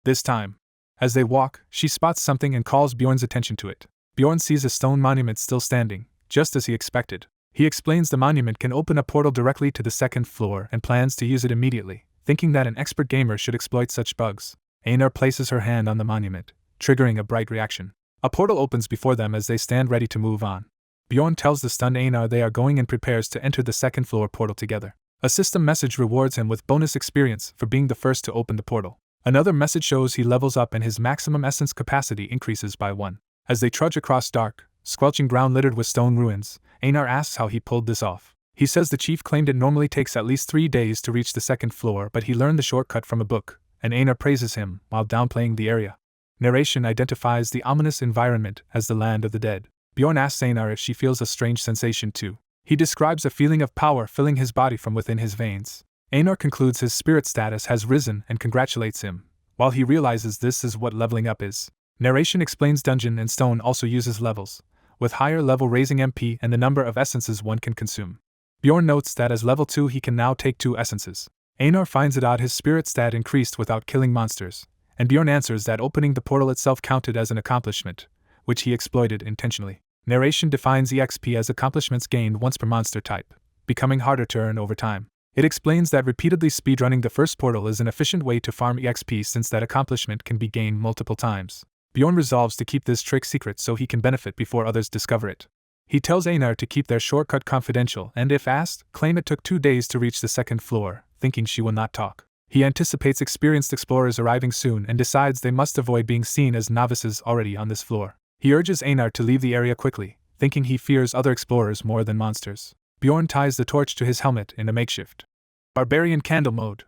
this time. As they walk, she spots something and calls Bjorn's attention to it. Bjorn sees a stone monument still standing, just as he expected. He explains the monument can open a portal directly to the second floor and plans to use it immediately, thinking that an expert gamer should exploit such bugs. Anar places her hand on the monument, triggering a bright reaction. A portal opens before them as they stand ready to move on. Bjorn tells the stunned Anar they are going and prepares to enter the second floor portal together. A system message rewards him with bonus experience for being the first to open the portal. Another message shows he levels up and his maximum essence capacity increases by 1. As they trudge across dark, squelching ground littered with stone ruins, Anar asks how he pulled this off. He says the chief claimed it normally takes at least 3 days to reach the second floor, but he learned the shortcut from a book, and Anar praises him while downplaying the area. Narration identifies the ominous environment as the land of the dead. Bjorn asks Anar if she feels a strange sensation too. He describes a feeling of power filling his body from within his veins. Anar concludes his spirit status has risen and congratulates him, while he realizes this is what leveling up is. Narration explains Dungeon and Stone also uses levels, with higher level raising MP and the number of essences one can consume. Bjorn notes that as level 2 he can now take 2 essences. Anar finds it odd his spirit stat increased without killing monsters, and Bjorn answers that opening the portal itself counted as an accomplishment, which he exploited intentionally. Narration defines EXP as accomplishments gained once per monster type, becoming harder to earn over time. It explains that repeatedly speedrunning the first portal is an efficient way to farm EXP since that accomplishment can be gained multiple times. Bjorn resolves to keep this trick secret so he can benefit before others discover it. He tells Anar to keep their shortcut confidential and, if asked, claim it took 2 days to reach the second floor, thinking she will not talk. He anticipates experienced explorers arriving soon and decides they must avoid being seen as novices already on this floor. He urges Anar to leave the area quickly, thinking he fears other explorers more than monsters. Bjorn ties the torch to his helmet in a makeshift Barbarian candle mode,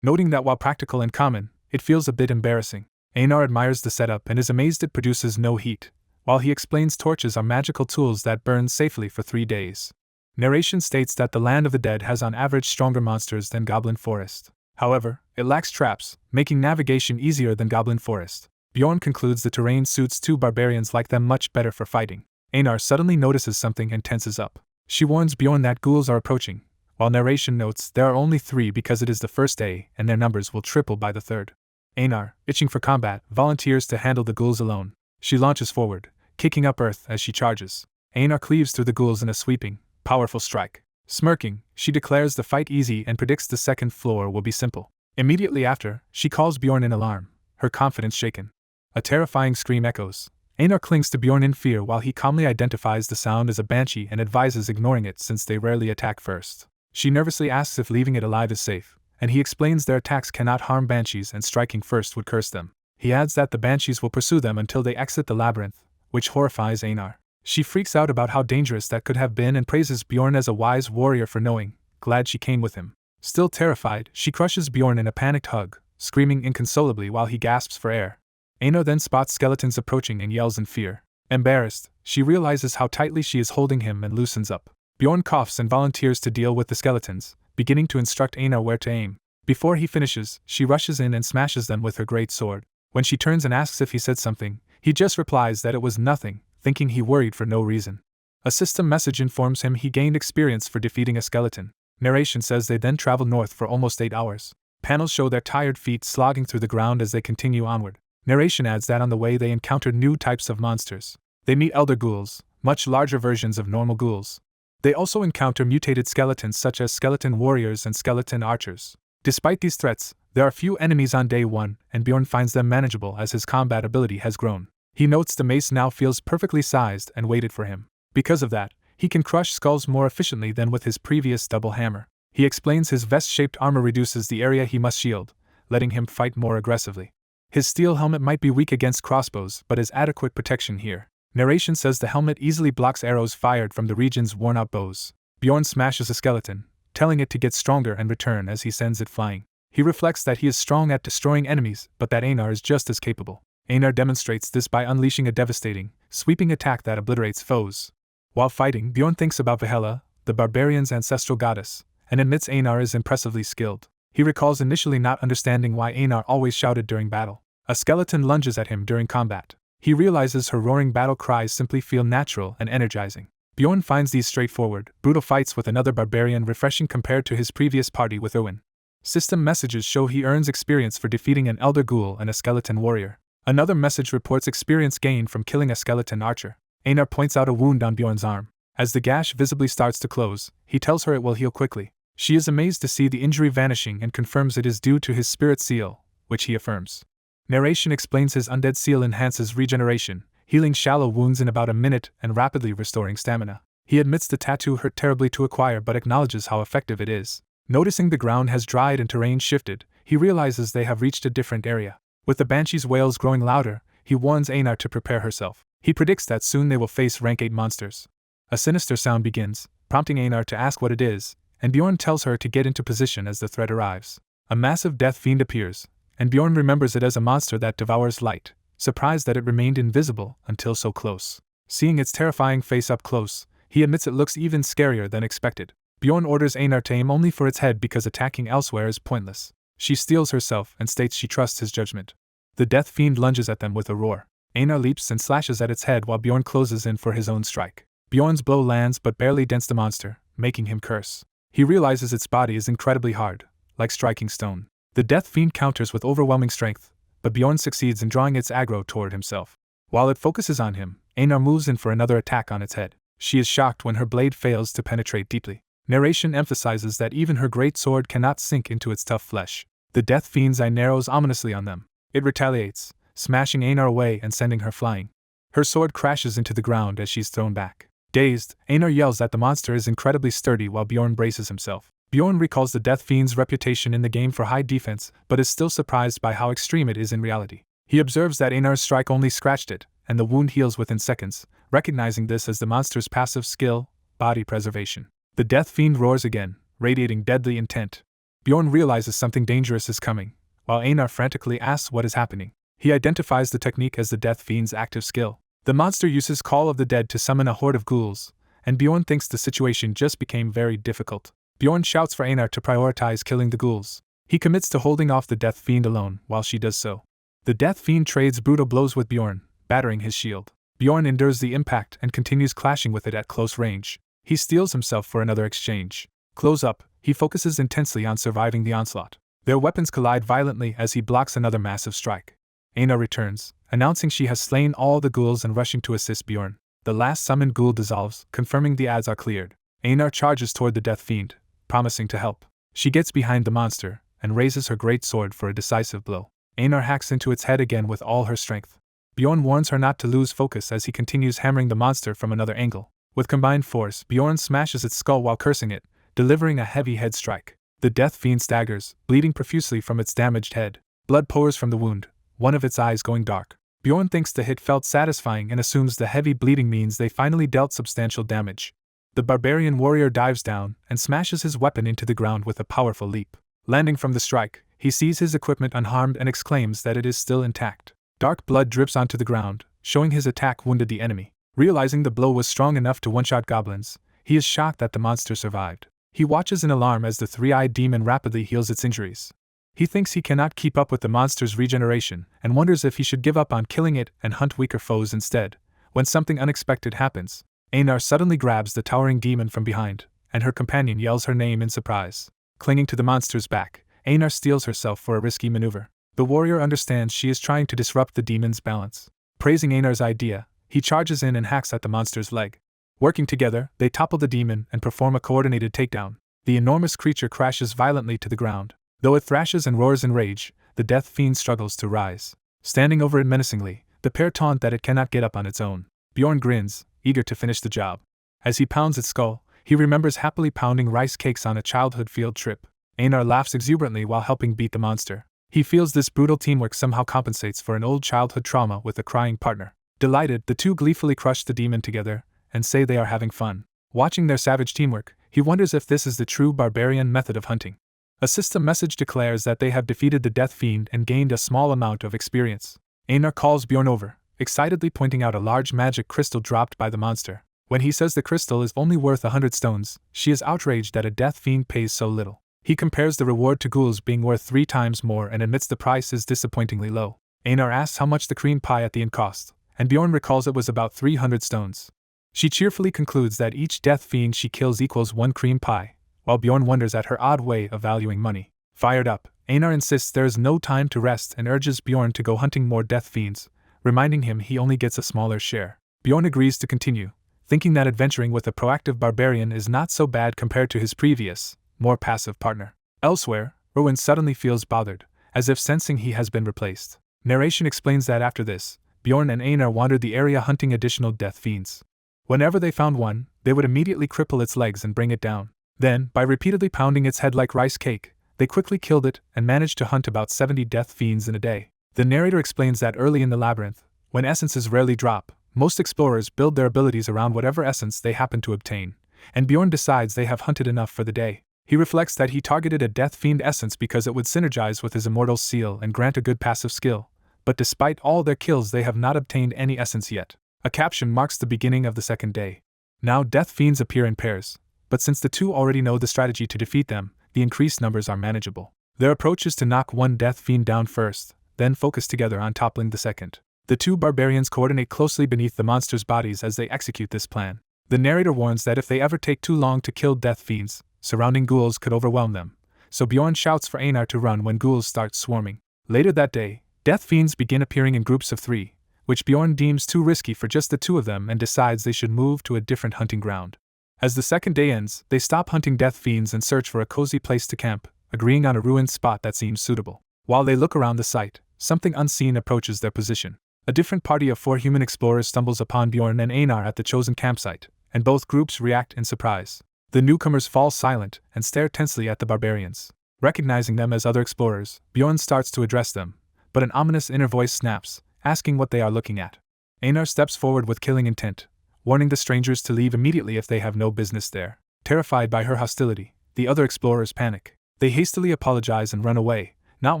noting that while practical and common, it feels a bit embarrassing. Anar admires the setup and is amazed it produces no heat, while he explains torches are magical tools that burn safely for 3 days. Narration states that the Land of the Dead has on average stronger monsters than Goblin Forest. However, it lacks traps, making navigation easier than Goblin Forest. Bjorn concludes the terrain suits 2 barbarians like them much better for fighting. Anar suddenly notices something and tenses up. She warns Bjorn that ghouls are approaching, while narration notes there are only 3 because it is the first day and their numbers will triple by the 3rd. Anar, itching for combat, volunteers to handle the ghouls alone. She launches forward, kicking up earth as she charges. Anar cleaves through the ghouls in a sweeping, powerful strike. Smirking, she declares the fight easy and predicts the second floor will be simple. Immediately after, she calls Bjorn in alarm, her confidence shaken. A terrifying scream echoes. Anar clings to Bjorn in fear while he calmly identifies the sound as a banshee and advises ignoring it since they rarely attack first. She nervously asks if leaving it alive is safe, and he explains their attacks cannot harm banshees and striking first would curse them. He adds that the banshees will pursue them until they exit the labyrinth, which horrifies Anar. She freaks out about how dangerous that could have been and praises Bjorn as a wise warrior for knowing, glad she came with him. Still terrified, she crushes Bjorn in a panicked hug, screaming inconsolably while he gasps for air. Anar then spots skeletons approaching and yells in fear. Embarrassed, she realizes how tightly she is holding him and loosens up. Bjorn coughs and volunteers to deal with the skeletons, beginning to instruct Anar where to aim. Before he finishes, she rushes in and smashes them with her great sword. When she turns and asks if he said something, he just replies that it was nothing, thinking he worried for no reason. A system message informs him he gained experience for defeating a skeleton. Narration says they then travel north for almost 8 hours. Panels show their tired feet slogging through the ground as they continue onward. Narration adds that on the way they encountered new types of monsters. They meet elder ghouls, much larger versions of normal ghouls. They also encounter mutated skeletons such as skeleton warriors and skeleton archers. Despite these threats, there are few enemies on day 1, and Bjorn finds them manageable as his combat ability has grown. He notes the mace now feels perfectly sized and weighted for him. Because of that, he can crush skulls more efficiently than with his previous double hammer. He explains his vest-shaped armor reduces the area he must shield, letting him fight more aggressively. His steel helmet might be weak against crossbows but is adequate protection here. Narration says the helmet easily blocks arrows fired from the region's worn-out bows. Bjorn smashes a skeleton, telling it to get stronger and return as he sends it flying. He reflects that he is strong at destroying enemies, but that Anar is just as capable. Anar demonstrates this by unleashing a devastating, sweeping attack that obliterates foes. While fighting, Bjorn thinks about Valhalla, the barbarian's ancestral goddess, and admits Anar is impressively skilled. He recalls initially not understanding why Anar always shouted during battle. A skeleton lunges at him during combat. He realizes her roaring battle cries simply feel natural and energizing. Bjorn finds these straightforward, brutal fights with another barbarian refreshing compared to his previous party with Owen. System messages show he earns experience for defeating an elder ghoul and a skeleton warrior. Another message reports experience gained from killing a skeleton archer. Anar points out a wound on Bjorn's arm. As the gash visibly starts to close, he tells her it will heal quickly. She is amazed to see the injury vanishing and confirms it is due to his spirit seal, which he affirms. Narration explains his undead seal enhances regeneration, healing shallow wounds in about a minute and rapidly restoring stamina. He admits the tattoo hurt terribly to acquire but acknowledges how effective it is. Noticing the ground has dried and terrain shifted, he realizes they have reached a different area. With the banshee's wails growing louder, he warns Anar to prepare herself. He predicts that soon they will face rank 8 monsters. A sinister sound begins, prompting Anar to ask what it is, and Bjorn tells her to get into position as the threat arrives. A massive death fiend appears, and Bjorn remembers it as a monster that devours light, surprised that it remained invisible until so close. Seeing its terrifying face up close, he admits it looks even scarier than expected. Bjorn orders Anar to aim only for its head because attacking elsewhere is pointless. She steels herself and states she trusts his judgment. The death fiend lunges at them with a roar. Anar leaps and slashes at its head while Bjorn closes in for his own strike. Bjorn's blow lands but barely dents the monster, making him curse. He realizes its body is incredibly hard, like striking stone. The death fiend counters with overwhelming strength, but Bjorn succeeds in drawing its aggro toward himself. While it focuses on him, Anar moves in for another attack on its head. She is shocked when her blade fails to penetrate deeply. Narration emphasizes that even her great sword cannot sink into its tough flesh. The death fiend's eye narrows ominously on them. It retaliates, smashing Anar away and sending her flying. Her sword crashes into the ground as she's thrown back. Dazed, Anar yells that the monster is incredibly sturdy while Bjorn braces himself. Bjorn recalls the death fiend's reputation in the game for high defense, but is still surprised by how extreme it is in reality. He observes that Anar's strike only scratched it, and the wound heals within seconds, recognizing this as the monster's passive skill, body preservation. The death fiend roars again, radiating deadly intent. Bjorn realizes something dangerous is coming, while Anar frantically asks what is happening. He identifies the technique as the death fiend's active skill. The monster uses Call of the Dead to summon a horde of ghouls, and Bjorn thinks the situation just became very difficult. Bjorn shouts for Anar to prioritize killing the ghouls. He commits to holding off the death fiend alone while she does so. The death fiend trades brutal blows with Bjorn, battering his shield. Bjorn endures the impact and continues clashing with it at close range. He steels himself for another exchange. Close up, he focuses intensely on surviving the onslaught. Their weapons collide violently as he blocks another massive strike. Anar returns, announcing she has slain all the ghouls and rushing to assist Bjorn. The last summoned ghoul dissolves, confirming the odds are cleared. Anar charges toward the death fiend, promising to help. She gets behind the monster and raises her great sword for a decisive blow. Anar hacks into its head again with all her strength. Bjorn warns her not to lose focus as he continues hammering the monster from another angle. With combined force, Bjorn smashes its skull while cursing it, delivering a heavy head strike. The death fiend staggers, bleeding profusely from its damaged head. Blood pours from the wound, one of its eyes going dark. Bjorn thinks the hit felt satisfying and assumes the heavy bleeding means they finally dealt substantial damage. The barbarian warrior dives down and smashes his weapon into the ground with a powerful leap. Landing from the strike, he sees his equipment unharmed and exclaims that it is still intact. Dark blood drips onto the ground, showing his attack wounded the enemy. Realizing the blow was strong enough to one-shot goblins, he is shocked that the monster survived. He watches in alarm as the three-eyed demon rapidly heals its injuries. He thinks he cannot keep up with the monster's regeneration and wonders if he should give up on killing it and hunt weaker foes instead, when something unexpected happens. Anar suddenly grabs the towering demon from behind, and her companion yells her name in surprise. Clinging to the monster's back, Anar steels herself for a risky maneuver. The warrior understands she is trying to disrupt the demon's balance. Praising Anar's idea, he charges in and hacks at the monster's leg. Working together, they topple the demon and perform a coordinated takedown. The enormous creature crashes violently to the ground. Though it thrashes and roars in rage, the death fiend struggles to rise. Standing over it menacingly, the pair taunt that it cannot get up on its own. Bjorn grins, eager to finish the job. As he pounds its skull, he remembers happily pounding rice cakes on a childhood field trip. Anar laughs exuberantly while helping beat the monster. He feels this brutal teamwork somehow compensates for an old childhood trauma with a crying partner. Delighted, the two gleefully crush the demon together and say they are having fun. Watching their savage teamwork, he wonders if this is the true barbarian method of hunting. A system message declares that they have defeated the death fiend and gained a small amount of experience. Anar calls Bjorn over, excitedly pointing out a large magic crystal dropped by the monster. When he says the crystal is only worth 100 stones, she is outraged that a death fiend pays so little. He compares the reward to ghouls being worth 3 times more and admits the price is disappointingly low. Anar asks how much the cream pie at the inn cost, and Bjorn recalls it was about 300 stones. She cheerfully concludes that each death fiend she kills equals 1 cream pie, while Bjorn wonders at her odd way of valuing money. Fired up, Anar insists there is no time to rest and urges Bjorn to go hunting more death fiends, reminding him he only gets a smaller share. Bjorn agrees to continue, thinking that adventuring with a proactive barbarian is not so bad compared to his previous, more passive partner. Elsewhere, Rowan suddenly feels bothered, as if sensing he has been replaced. Narration explains that after this, Bjorn and Anar wandered the area hunting additional death fiends. Whenever they found one, they would immediately cripple its legs and bring it down. Then, by repeatedly pounding its head like rice cake, they quickly killed it and managed to hunt about 70 death fiends in a day. The narrator explains that early in the labyrinth, when essences rarely drop, most explorers build their abilities around whatever essence they happen to obtain, and Bjorn decides they have hunted enough for the day. He reflects that he targeted a death fiend essence because it would synergize with his immortal seal and grant a good passive skill, but despite all their kills they have not obtained any essence yet. A caption marks the beginning of the second day. Now death fiends appear in pairs, but since the two already know the strategy to defeat them, the increased numbers are manageable. Their approach is to knock one death fiend down first, then focus together on toppling the second. The two barbarians coordinate closely beneath the monsters' bodies as they execute this plan. The narrator warns that if they ever take too long to kill death fiends, surrounding ghouls could overwhelm them, so Bjorn shouts for Anar to run when ghouls start swarming. Later that day, death fiends begin appearing in groups of 3, which Bjorn deems too risky for just the two of them and decides they should move to a different hunting ground. As the second day ends, they stop hunting death fiends and search for a cozy place to camp, agreeing on a ruined spot that seems suitable. While they look around the site, something unseen approaches their position. A different party of 4 human explorers stumbles upon Bjorn and Anar at the chosen campsite, and both groups react in surprise. The newcomers fall silent and stare tensely at the barbarians. Recognizing them as other explorers, Bjorn starts to address them, but an ominous inner voice snaps, asking what they are looking at. Anar steps forward with killing intent, warning the strangers to leave immediately if they have no business there. Terrified by her hostility, the other explorers panic. They hastily apologize and run away, not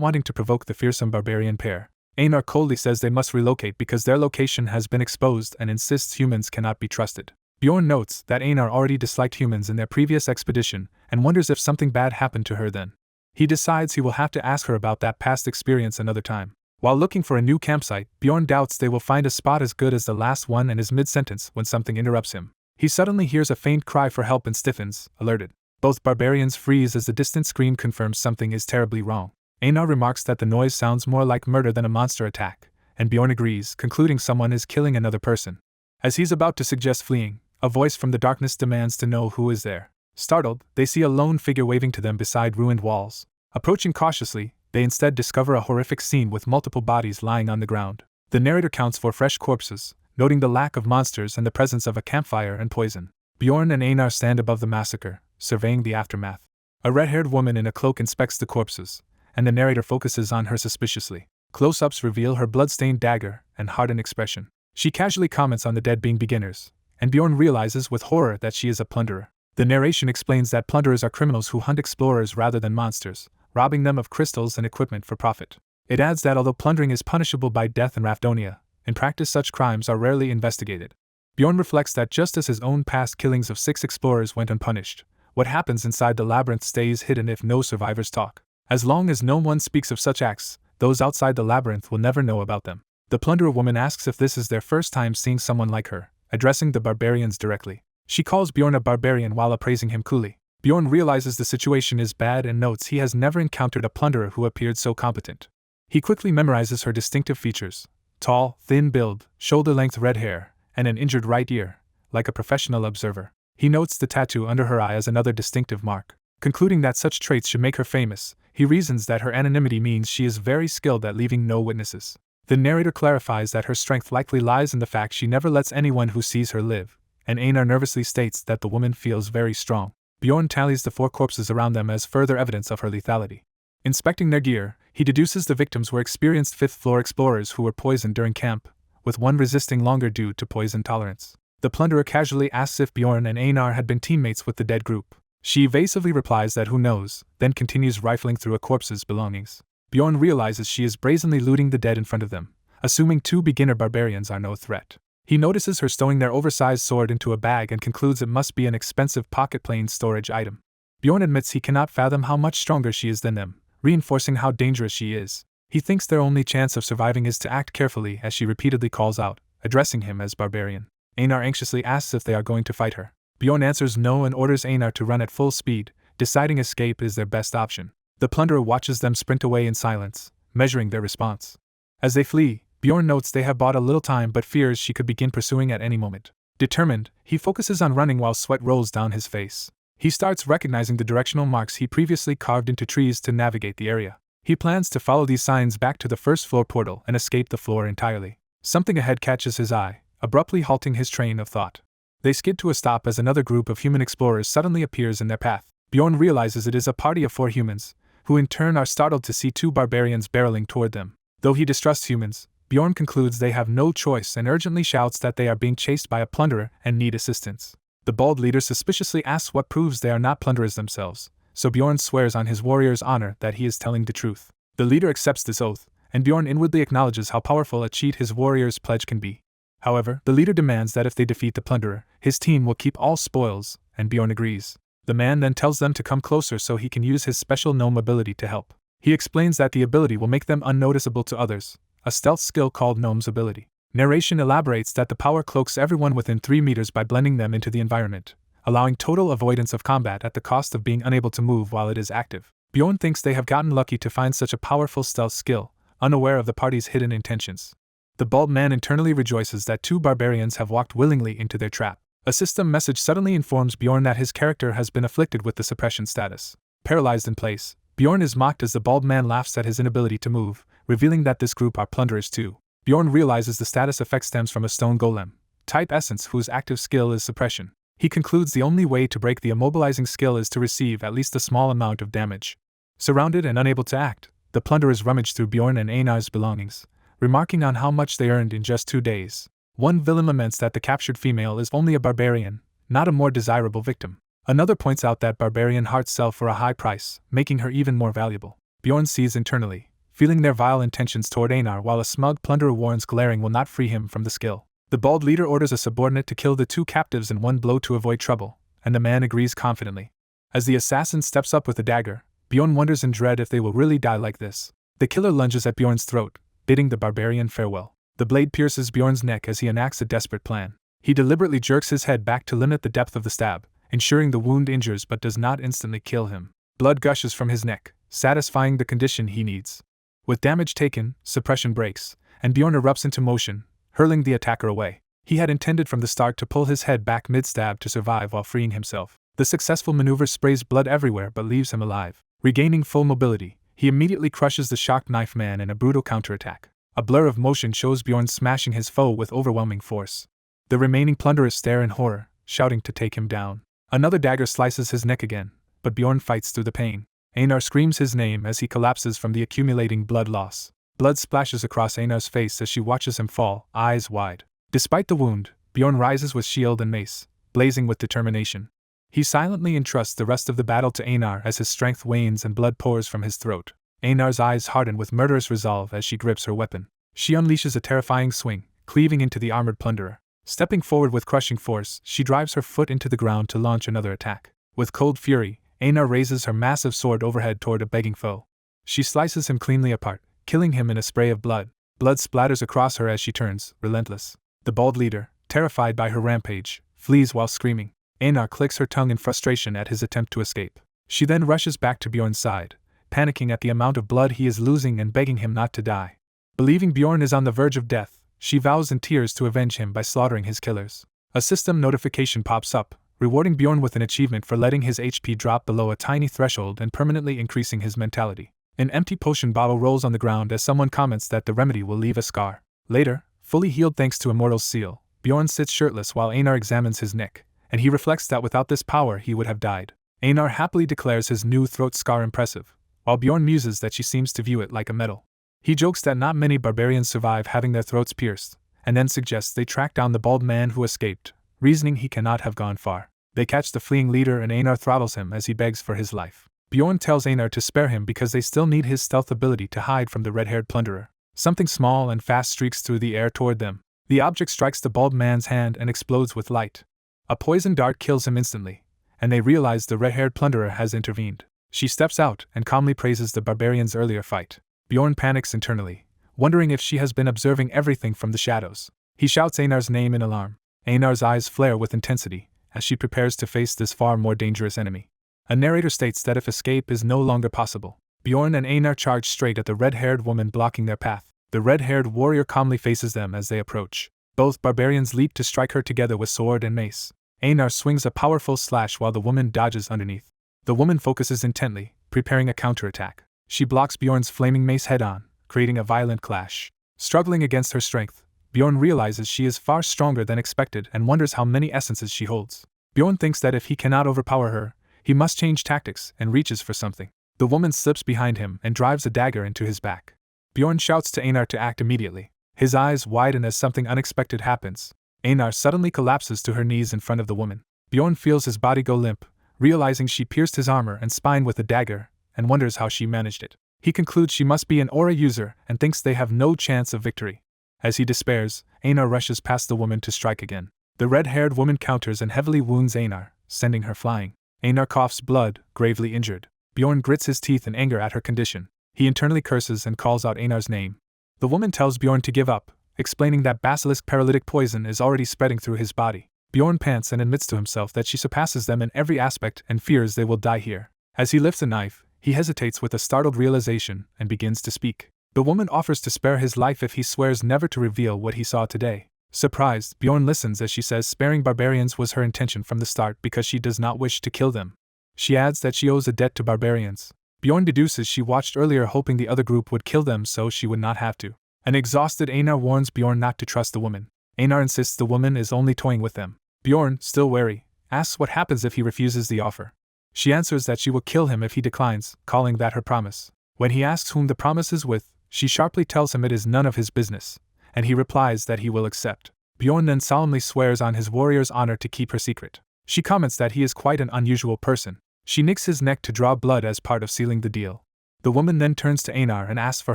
wanting to provoke the fearsome barbarian pair. Anar coldly says they must relocate because their location has been exposed and insists humans cannot be trusted. Bjorn notes that Anar already disliked humans in their previous expedition and wonders if something bad happened to her then. He decides he will have to ask her about that past experience another time. While looking for a new campsite, Bjorn doubts they will find a spot as good as the last one and is mid-sentence when something interrupts him. He suddenly hears a faint cry for help and stiffens, alerted. Both barbarians freeze as the distant scream confirms something is terribly wrong. Anar remarks that the noise sounds more like murder than a monster attack, and Bjorn agrees, concluding someone is killing another person. As he's about to suggest fleeing, a voice from the darkness demands to know who is there. Startled, they see a lone figure waving to them beside ruined walls. Approaching cautiously, they instead discover a horrific scene with multiple bodies lying on the ground. The narrator counts for fresh corpses, noting the lack of monsters and the presence of a campfire and poison. Bjorn and Anar stand above the massacre, surveying the aftermath. A red-haired woman in a cloak inspects the corpses, and the narrator focuses on her suspiciously. Close-ups reveal her blood-stained dagger and hardened expression. She casually comments on the dead being beginners, and Bjorn realizes with horror that she is a plunderer. The narration explains that plunderers are criminals who hunt explorers rather than monsters, robbing them of crystals and equipment for profit. It adds that although plundering is punishable by death in Raponia, in practice such crimes are rarely investigated. Bjorn reflects that just as his own past killings of 6 explorers went unpunished, what happens inside the labyrinth stays hidden if no survivors talk. As long as no one speaks of such acts, those outside the labyrinth will never know about them. The plunderer woman asks if this is their first time seeing someone like her, addressing the barbarians directly. She calls Bjorn a barbarian while appraising him coolly. Bjorn realizes the situation is bad and notes he has never encountered a plunderer who appeared so competent. He quickly memorizes her distinctive features: tall, thin build, shoulder-length red hair, and an injured right ear, like a professional observer. He notes the tattoo under her eye as another distinctive mark. Concluding that such traits should make her famous, he reasons that her anonymity means she is very skilled at leaving no witnesses. The narrator clarifies that her strength likely lies in the fact she never lets anyone who sees her live, and Anar nervously states that the woman feels very strong. Bjorn tallies the 4 corpses around them as further evidence of her lethality. Inspecting their gear, he deduces the victims were experienced 5th-floor explorers who were poisoned during camp, with one resisting longer due to poison tolerance. The plunderer casually asks if Bjorn and Anar had been teammates with the dead group. She evasively replies that who knows, then continues rifling through a corpse's belongings. Bjorn realizes she is brazenly looting the dead in front of them, assuming 2 beginner barbarians are no threat. He notices her stowing their oversized sword into a bag and concludes it must be an expensive pocket-plane storage item. Bjorn admits he cannot fathom how much stronger she is than them, reinforcing how dangerous she is. He thinks their only chance of surviving is to act carefully as she repeatedly calls out, addressing him as Barbarian. Anar anxiously asks if they are going to fight her. Bjorn answers no and orders Anar to run at full speed, deciding escape is their best option. The plunderer watches them sprint away in silence, measuring their response. As they flee, Bjorn notes they have bought a little time but fears she could begin pursuing at any moment. Determined, he focuses on running while sweat rolls down his face. He starts recognizing the directional marks he previously carved into trees to navigate the area. He plans to follow these signs back to the first floor portal and escape the floor entirely. Something ahead catches his eye, abruptly halting his train of thought. They skid to a stop as another group of human explorers suddenly appears in their path. Bjorn realizes it is a party of 4 humans, who in turn are startled to see 2 barbarians barreling toward them. Though he distrusts humans, Bjorn concludes they have no choice and urgently shouts that they are being chased by a plunderer and need assistance. The bald leader suspiciously asks what proves they are not plunderers themselves, so Bjorn swears on his warrior's honor that he is telling the truth. The leader accepts this oath, and Bjorn inwardly acknowledges how powerful a cheat his warrior's pledge can be. However, the leader demands that if they defeat the plunderer, his team will keep all spoils, and Bjorn agrees. The man then tells them to come closer so he can use his special gnome ability to help. He explains that the ability will make them unnoticeable to others, a stealth skill called Gnome's ability. Narration elaborates that the power cloaks everyone within 3 meters by blending them into the environment, allowing total avoidance of combat at the cost of being unable to move while it is active. Bjorn thinks they have gotten lucky to find such a powerful stealth skill, unaware of the party's hidden intentions. The bald man internally rejoices that 2 barbarians have walked willingly into their trap. A system message suddenly informs Bjorn that his character has been afflicted with the suppression status. Paralyzed in place, Bjorn is mocked as the bald man laughs at his inability to move, revealing that this group are plunderers too. Bjorn realizes the status effect stems from a stone golem, type essence whose active skill is suppression. He concludes the only way to break the immobilizing skill is to receive at least a small amount of damage. Surrounded and unable to act, the plunderers rummage through Bjorn and Einar's belongings, remarking on how much they earned in just 2 days. One villain laments that the captured female is only a barbarian, not a more desirable victim. Another points out that barbarian hearts sell for a high price, making her even more valuable. Bjorn sees internally, feeling their vile intentions toward Anar, while a smug plunderer warns glaring will not free him from the skill. The bald leader orders a subordinate to kill the 2 captives in one blow to avoid trouble, and the man agrees confidently. As the assassin steps up with a dagger, Bjorn wonders in dread if they will really die like this. The killer lunges at Bjorn's throat, bidding the barbarian farewell. The blade pierces Bjorn's neck as he enacts a desperate plan. He deliberately jerks his head back to limit the depth of the stab, ensuring the wound injures but does not instantly kill him. Blood gushes from his neck, satisfying the condition he needs. With damage taken, suppression breaks, and Bjorn erupts into motion, hurling the attacker away. He had intended from the start to pull his head back mid-stab to survive while freeing himself. The successful maneuver sprays blood everywhere but leaves him alive. Regaining full mobility, he immediately crushes the shocked knife man in a brutal counterattack. A blur of motion shows Bjorn smashing his foe with overwhelming force. The remaining plunderers stare in horror, shouting to take him down. Another dagger slices his neck again, but Bjorn fights through the pain. Anar screams his name as he collapses from the accumulating blood loss. Blood splashes across Einar's face as she watches him fall, eyes wide. Despite the wound, Bjorn rises with shield and mace, blazing with determination. He silently entrusts the rest of the battle to Anar as his strength wanes and blood pours from his throat. Einar's eyes harden with murderous resolve as she grips her weapon. She unleashes a terrifying swing, cleaving into the armored plunderer. Stepping forward with crushing force, she drives her foot into the ground to launch another attack. With cold fury, Anar raises her massive sword overhead toward a begging foe. She slices him cleanly apart, killing him in a spray of blood. Blood splatters across her as she turns, relentless. The bald leader, terrified by her rampage, flees while screaming. Anar clicks her tongue in frustration at his attempt to escape. She then rushes back to Bjorn's side, panicking at the amount of blood he is losing and begging him not to die. Believing Bjorn is on the verge of death, she vows in tears to avenge him by slaughtering his killers. A system notification pops up, rewarding Bjorn with an achievement for letting his HP drop below a tiny threshold and permanently increasing his mentality. An empty potion bottle rolls on the ground as someone comments that the remedy will leave a scar. Later, fully healed thanks to Immortal's seal, Bjorn sits shirtless while Anar examines his neck, and he reflects that without this power he would have died. Anar happily declares his new throat scar impressive, while Bjorn muses that she seems to view it like a medal. He jokes that not many barbarians survive having their throats pierced, and then suggests they track down the bald man who escaped, reasoning he cannot have gone far. They catch the fleeing leader and Anar throttles him as he begs for his life. Bjorn tells Anar to spare him because they still need his stealth ability to hide from the red-haired plunderer. Something small and fast streaks through the air toward them. The object strikes the bald man's hand and explodes with light. A poison dart kills him instantly, and they realize the red-haired plunderer has intervened. She steps out and calmly praises the barbarian's earlier fight. Bjorn panics internally, wondering if she has been observing everything from the shadows. He shouts Einar's name in alarm. Anar's eyes flare with intensity as she prepares to face this far more dangerous enemy. A narrator states that if escape is no longer possible, Bjorn and Anar charge straight at the red-haired woman blocking their path. The red-haired warrior calmly faces them as they approach. Both barbarians leap to strike her together with sword and mace. Anar swings a powerful slash while the woman dodges underneath. The woman focuses intently, preparing a counterattack. She blocks Bjorn's flaming mace head-on, creating a violent clash. Struggling against her strength, Bjorn realizes she is far stronger than expected and wonders how many essences she holds. Bjorn thinks that if he cannot overpower her, he must change tactics and reaches for something. The woman slips behind him and drives a dagger into his back. Bjorn shouts to Anar to act immediately. His eyes widen as something unexpected happens. Anar suddenly collapses to her knees in front of the woman. Bjorn feels his body go limp, realizing she pierced his armor and spine with the dagger, and wonders how she managed it. He concludes she must be an aura user and thinks they have no chance of victory. As he despairs, Anar rushes past the woman to strike again. The red-haired woman counters and heavily wounds Anar, sending her flying. Anar coughs blood, gravely injured. Bjorn grits his teeth in anger at her condition. He internally curses and calls out Anar's name. The woman tells Bjorn to give up, explaining that basilisk paralytic poison is already spreading through his body. Bjorn pants and admits to himself that she surpasses them in every aspect and fears they will die here. As he lifts a knife, he hesitates with a startled realization and begins to speak. The woman offers to spare his life if he swears never to reveal what he saw today. Surprised, Bjorn listens as she says sparing barbarians was her intention from the start because she does not wish to kill them. She adds that she owes a debt to barbarians. Bjorn deduces she watched earlier hoping the other group would kill them so she would not have to. An exhausted Anar warns Bjorn not to trust the woman. Anar insists the woman is only toying with them. Bjorn, still wary, asks what happens if he refuses the offer. She answers that she will kill him if he declines, calling that her promise. When he asks whom the promise is with, she sharply tells him it is none of his business, and he replies that he will accept. Bjorn then solemnly swears on his warrior's honor to keep her secret. She comments that he is quite an unusual person. She nicks his neck to draw blood as part of sealing the deal. The woman then turns to Anar and asks for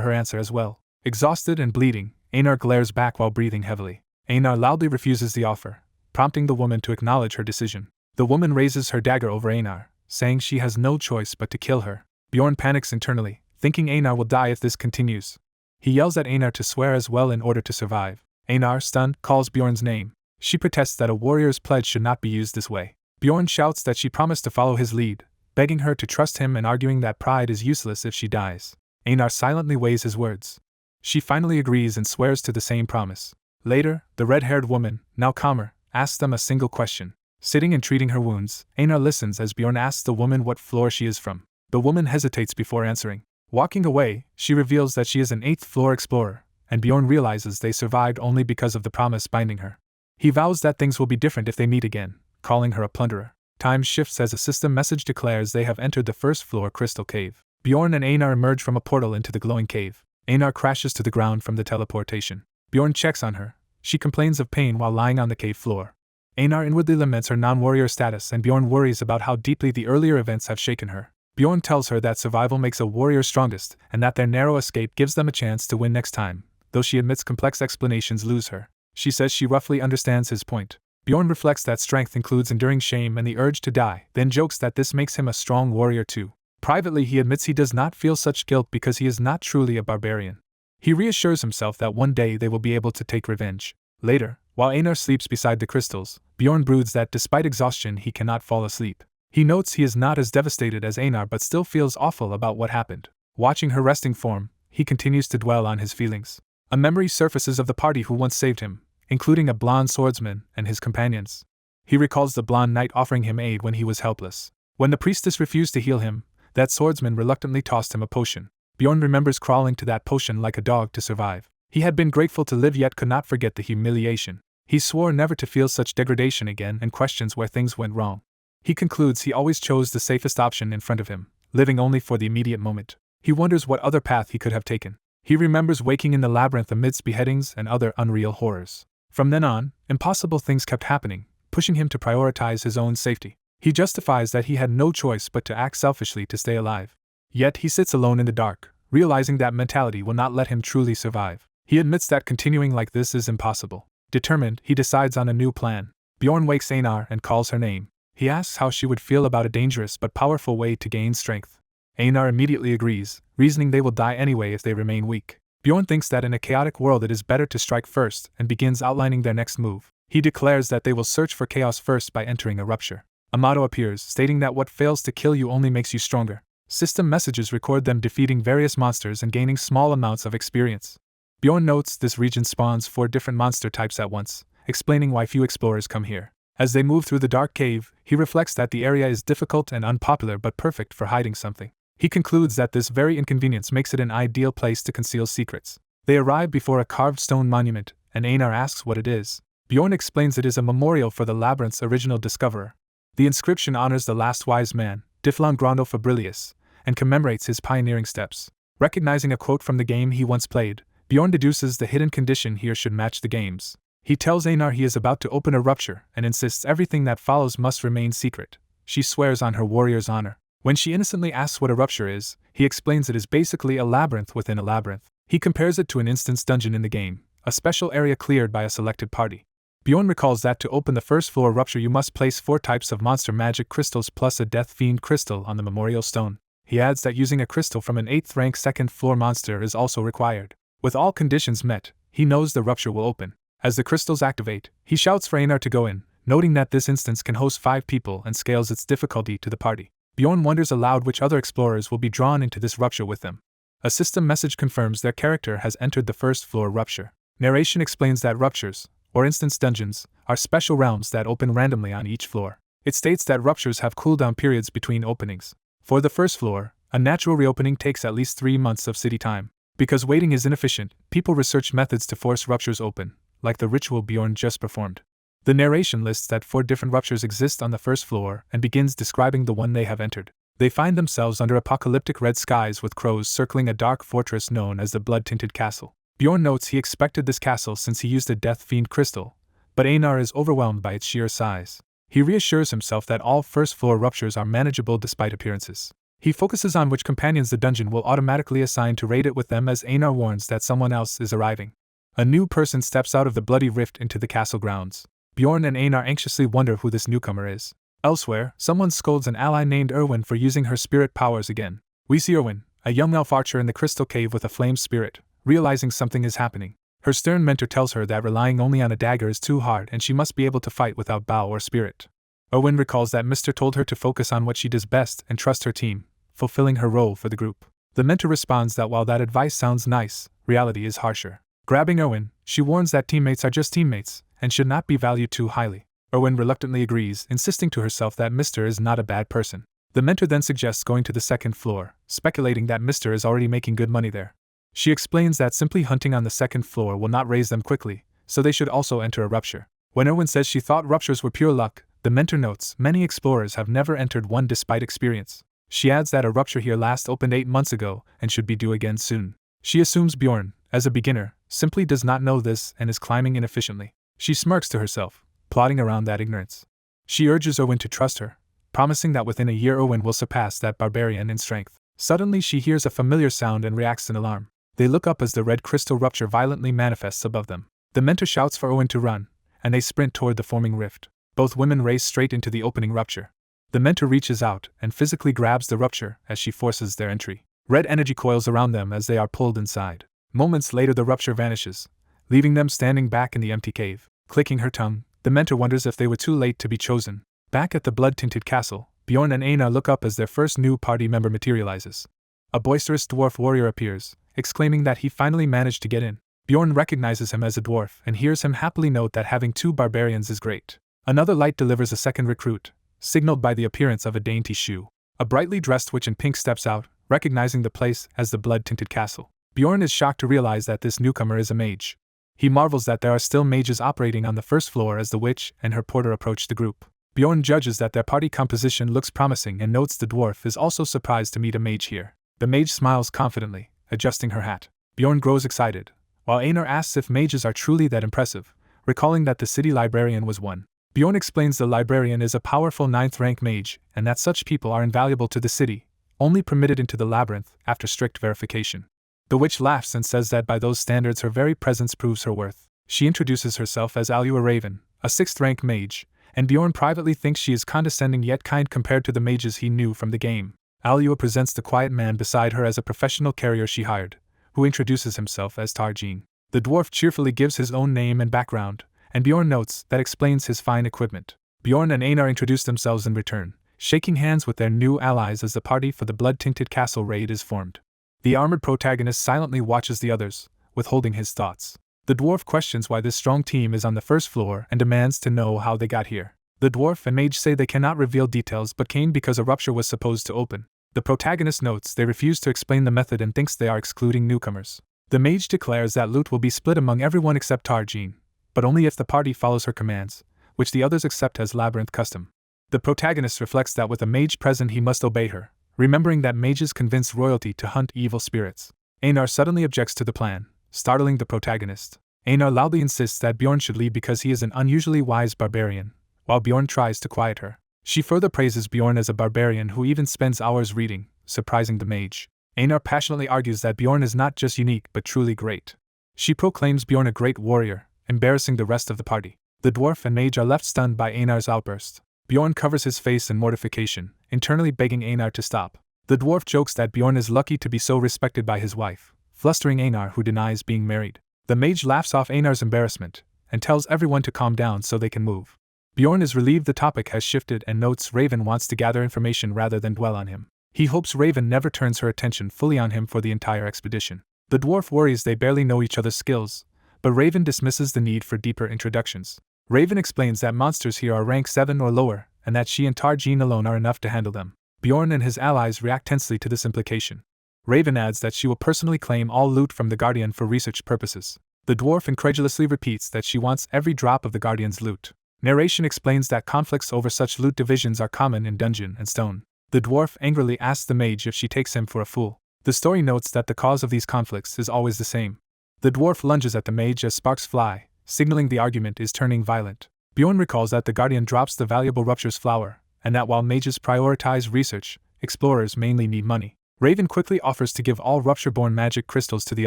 her answer as well. Exhausted and bleeding, Anar glares back while breathing heavily. Anar loudly refuses the offer, prompting the woman to acknowledge her decision. The woman raises her dagger over Anar, saying she has no choice but to kill her. Bjorn panics internally, thinking Anar will die if this continues. He yells at Anar to swear as well in order to survive. Anar, stunned, calls Bjorn's name. She protests that a warrior's pledge should not be used this way. Bjorn shouts that she promised to follow his lead, begging her to trust him and arguing that pride is useless if she dies. Anar silently weighs his words. She finally agrees and swears to the same promise. Later, the red-haired woman, now calmer, asks them a single question. Sitting and treating her wounds, Anar listens as Bjorn asks the woman what floor she is from. The woman hesitates before answering. Walking away, she reveals that she is an 8th floor explorer, and Bjorn realizes they survived only because of the promise binding her. He vows that things will be different if they meet again, calling her a plunderer. Time shifts as a system message declares they have entered the 1st floor crystal cave. Bjorn and Anar emerge from a portal into the glowing cave. Anar crashes to the ground from the teleportation. Bjorn checks on her. She complains of pain while lying on the cave floor. Anar inwardly laments her non-warrior status and Bjorn worries about how deeply the earlier events have shaken her. Bjorn tells her that survival makes a warrior strongest and that their narrow escape gives them a chance to win next time, though she admits complex explanations lose her. She says she roughly understands his point. Bjorn reflects that strength includes enduring shame and the urge to die, then jokes that this makes him a strong warrior too. Privately, he admits he does not feel such guilt because he is not truly a barbarian. He reassures himself that one day they will be able to take revenge. Later, while Anar sleeps beside the crystals, Bjorn broods that despite exhaustion he cannot fall asleep. He notes he is not as devastated as Anar but still feels awful about what happened. Watching her resting form, he continues to dwell on his feelings. A memory surfaces of the party who once saved him, including a blonde swordsman and his companions. He recalls the blonde knight offering him aid when he was helpless. When the priestess refused to heal him, that swordsman reluctantly tossed him a potion. Bjorn remembers crawling to that potion like a dog to survive. He had been grateful to live yet could not forget the humiliation. He swore never to feel such degradation again and questions where things went wrong. He concludes he always chose the safest option in front of him, living only for the immediate moment. He wonders what other path he could have taken. He remembers waking in the labyrinth amidst beheadings and other unreal horrors. From then on, impossible things kept happening, pushing him to prioritize his own safety. He justifies that he had no choice but to act selfishly to stay alive. Yet he sits alone in the dark, realizing that mentality will not let him truly survive. He admits that continuing like this is impossible. Determined, he decides on a new plan. Bjorn wakes Anar and calls her name. He asks how she would feel about a dangerous but powerful way to gain strength. Anar immediately agrees, reasoning they will die anyway if they remain weak. Bjorn thinks that in a chaotic world it is better to strike first and begins outlining their next move. He declares that they will search for chaos first by entering a rupture. A motto appears, stating that what fails to kill you only makes you stronger. System messages record them defeating various monsters and gaining small amounts of experience. Bjorn notes this region spawns 4 different monster types at once, explaining why few explorers come here. As they move through the dark cave, he reflects that the area is difficult and unpopular but perfect for hiding something. He concludes that this very inconvenience makes it an ideal place to conceal secrets. They arrive before a carved stone monument, and Anar asks what it is. Bjorn explains it is a memorial for the labyrinth's original discoverer. The inscription honors the last wise man, Diflon Grondo Fabrilius, and commemorates his pioneering steps. Recognizing a quote from the game he once played, Bjorn deduces the hidden condition here should match the game's. He tells Anar he is about to open a rupture and insists everything that follows must remain secret. She swears on her warrior's honor. When she innocently asks what a rupture is, he explains it is basically a labyrinth within a labyrinth. He compares it to an instance dungeon in the game, a special area cleared by a selected party. Bjorn recalls that to open the first floor rupture you must place 4 types of monster magic crystals plus a death fiend crystal on the memorial stone. He adds that using a crystal from an 8th rank 2nd floor monster is also required. With all conditions met, he knows the rupture will open. As the crystals activate, he shouts for Anar to go in, noting that this instance can host 5 people and scales its difficulty to the party. Bjorn wonders aloud which other explorers will be drawn into this rupture with them. A system message confirms their character has entered the first floor rupture. Narration explains that ruptures, or instance dungeons, are special realms that open randomly on each floor. It states that ruptures have cooldown periods between openings. For the first floor, a natural reopening takes at least 3 months of city time. Because waiting is inefficient, people research methods to force ruptures open, like the ritual Bjorn just performed. The narration lists that 4 different ruptures exist on the first floor and begins describing the one they have entered. They find themselves under apocalyptic red skies with crows circling a dark fortress known as the Blood-Tinted Castle. Bjorn notes he expected this castle since he used a Death Fiend crystal, but Anar is overwhelmed by its sheer size. He reassures himself that all first-floor ruptures are manageable despite appearances. He focuses on which companions the dungeon will automatically assign to raid it with them as Anar warns that someone else is arriving. A new person steps out of the bloody rift into the castle grounds. Bjorn and Anar anxiously wonder who this newcomer is. Elsewhere, someone scolds an ally named Erwin for using her spirit powers again. We see Erwin, a young elf archer in the crystal cave with a flame spirit, realizing something is happening. Her stern mentor tells her that relying only on a dagger is too hard and she must be able to fight without bow or spirit. Erwin recalls that Mr. told her to focus on what she does best and trust her team, fulfilling her role for the group. The mentor responds that while that advice sounds nice, reality is harsher. Grabbing Erwin, she warns that teammates are just teammates and should not be valued too highly. Erwin reluctantly agrees, insisting to herself that Mr. is not a bad person. The mentor then suggests going to the 2nd floor, speculating that Mr. is already making good money there. She explains that simply hunting on the 2nd floor will not raise them quickly, so they should also enter a rupture. When Erwin says she thought ruptures were pure luck, the mentor notes many explorers have never entered one despite experience. She adds that a rupture here last opened 8 months ago and should be due again soon. She assumes Bjorn, as a beginner, simply does not know this and is climbing inefficiently. She smirks to herself, plotting around that ignorance. She urges Erwin to trust her, promising that within a year Erwin will surpass that barbarian in strength. Suddenly she hears a familiar sound and reacts in alarm. They look up as the red crystal rupture violently manifests above them. The mentor shouts for Erwin to run, and they sprint toward the forming rift. Both women race straight into the opening rupture. The mentor reaches out and physically grabs the rupture as she forces their entry. Red energy coils around them as they are pulled inside. Moments later the rupture vanishes, leaving them standing back in the empty cave. Clicking her tongue, the mentor wonders if they were too late to be chosen. Back at the blood-tinted castle, Bjorn and Anar look up as their first new party member materializes. A boisterous dwarf warrior appears, exclaiming that he finally managed to get in. Bjorn recognizes him as a dwarf and hears him happily note that having 2 barbarians is great. Another light delivers a second recruit, signaled by the appearance of a dainty shoe. A brightly dressed witch in pink steps out, recognizing the place as the blood-tinted castle. Bjorn is shocked to realize that this newcomer is a mage. He marvels that there are still mages operating on the first floor as the witch and her porter approach the group. Bjorn judges that their party composition looks promising and notes the dwarf is also surprised to meet a mage here. The mage smiles confidently, adjusting her hat. Bjorn grows excited, while Anar asks if mages are truly that impressive, recalling that the city librarian was one. Bjorn explains the librarian is a powerful 9th rank mage and that such people are invaluable to the city, only permitted into the labyrinth after strict verification. The witch laughs and says that by those standards her very presence proves her worth. She introduces herself as Alua Raven, a 6th rank mage, and Bjorn privately thinks she is condescending yet kind compared to the mages he knew from the game. Alua presents the quiet man beside her as a professional carrier she hired, who introduces himself as Tarjin. The dwarf cheerfully gives his own name and background, and Bjorn notes that explains his fine equipment. Bjorn and Anar introduce themselves in return, shaking hands with their new allies as the party for the blood-tinted castle raid is formed. The armored protagonist silently watches the others, withholding his thoughts. The dwarf questions why this strong team is on the first floor and demands to know how they got here. The dwarf and mage say they cannot reveal details but came because a rupture was supposed to open. The protagonist notes they refuse to explain the method and thinks they are excluding newcomers. The mage declares that loot will be split among everyone except Tarjin, but only if the party follows her commands, which the others accept as labyrinth custom. The protagonist reflects that with a mage present he must obey her, remembering that mages convince royalty to hunt evil spirits. Anar suddenly objects to the plan, startling the protagonist. Anar loudly insists that Bjorn should leave because he is an unusually wise barbarian, while Bjorn tries to quiet her. She further praises Bjorn as a barbarian who even spends hours reading, surprising the mage. Anar passionately argues that Bjorn is not just unique but truly great. She proclaims Bjorn a great warrior, embarrassing the rest of the party. The dwarf and mage are left stunned by Anar's outburst. Bjorn covers his face in mortification, internally begging Anar to stop. The dwarf jokes that Bjorn is lucky to be so respected by his wife, flustering Anar, who denies being married. The mage laughs off Anar's embarrassment and tells everyone to calm down so they can move. Bjorn is relieved the topic has shifted and notes Raven wants to gather information rather than dwell on him. He hopes Raven never turns her attention fully on him for the entire expedition. The dwarf worries they barely know each other's skills, but Raven dismisses the need for deeper introductions. Raven explains that monsters here are rank 7 or lower, and that she and Tarjin alone are enough to handle them. Bjorn and his allies react tensely to this implication. Raven adds that she will personally claim all loot from the Guardian for research purposes. The dwarf incredulously repeats that she wants every drop of the Guardian's loot. Narration explains that conflicts over such loot divisions are common in Dungeon and Stone. The dwarf angrily asks the mage if she takes him for a fool. The story notes that the cause of these conflicts is always the same. The dwarf lunges at the mage as sparks fly, signaling the argument is turning violent. Bjorn recalls that the Guardian drops the valuable Rupture's flower, and that while mages prioritize research, explorers mainly need money. Raven quickly offers to give all Rupture-born magic crystals to the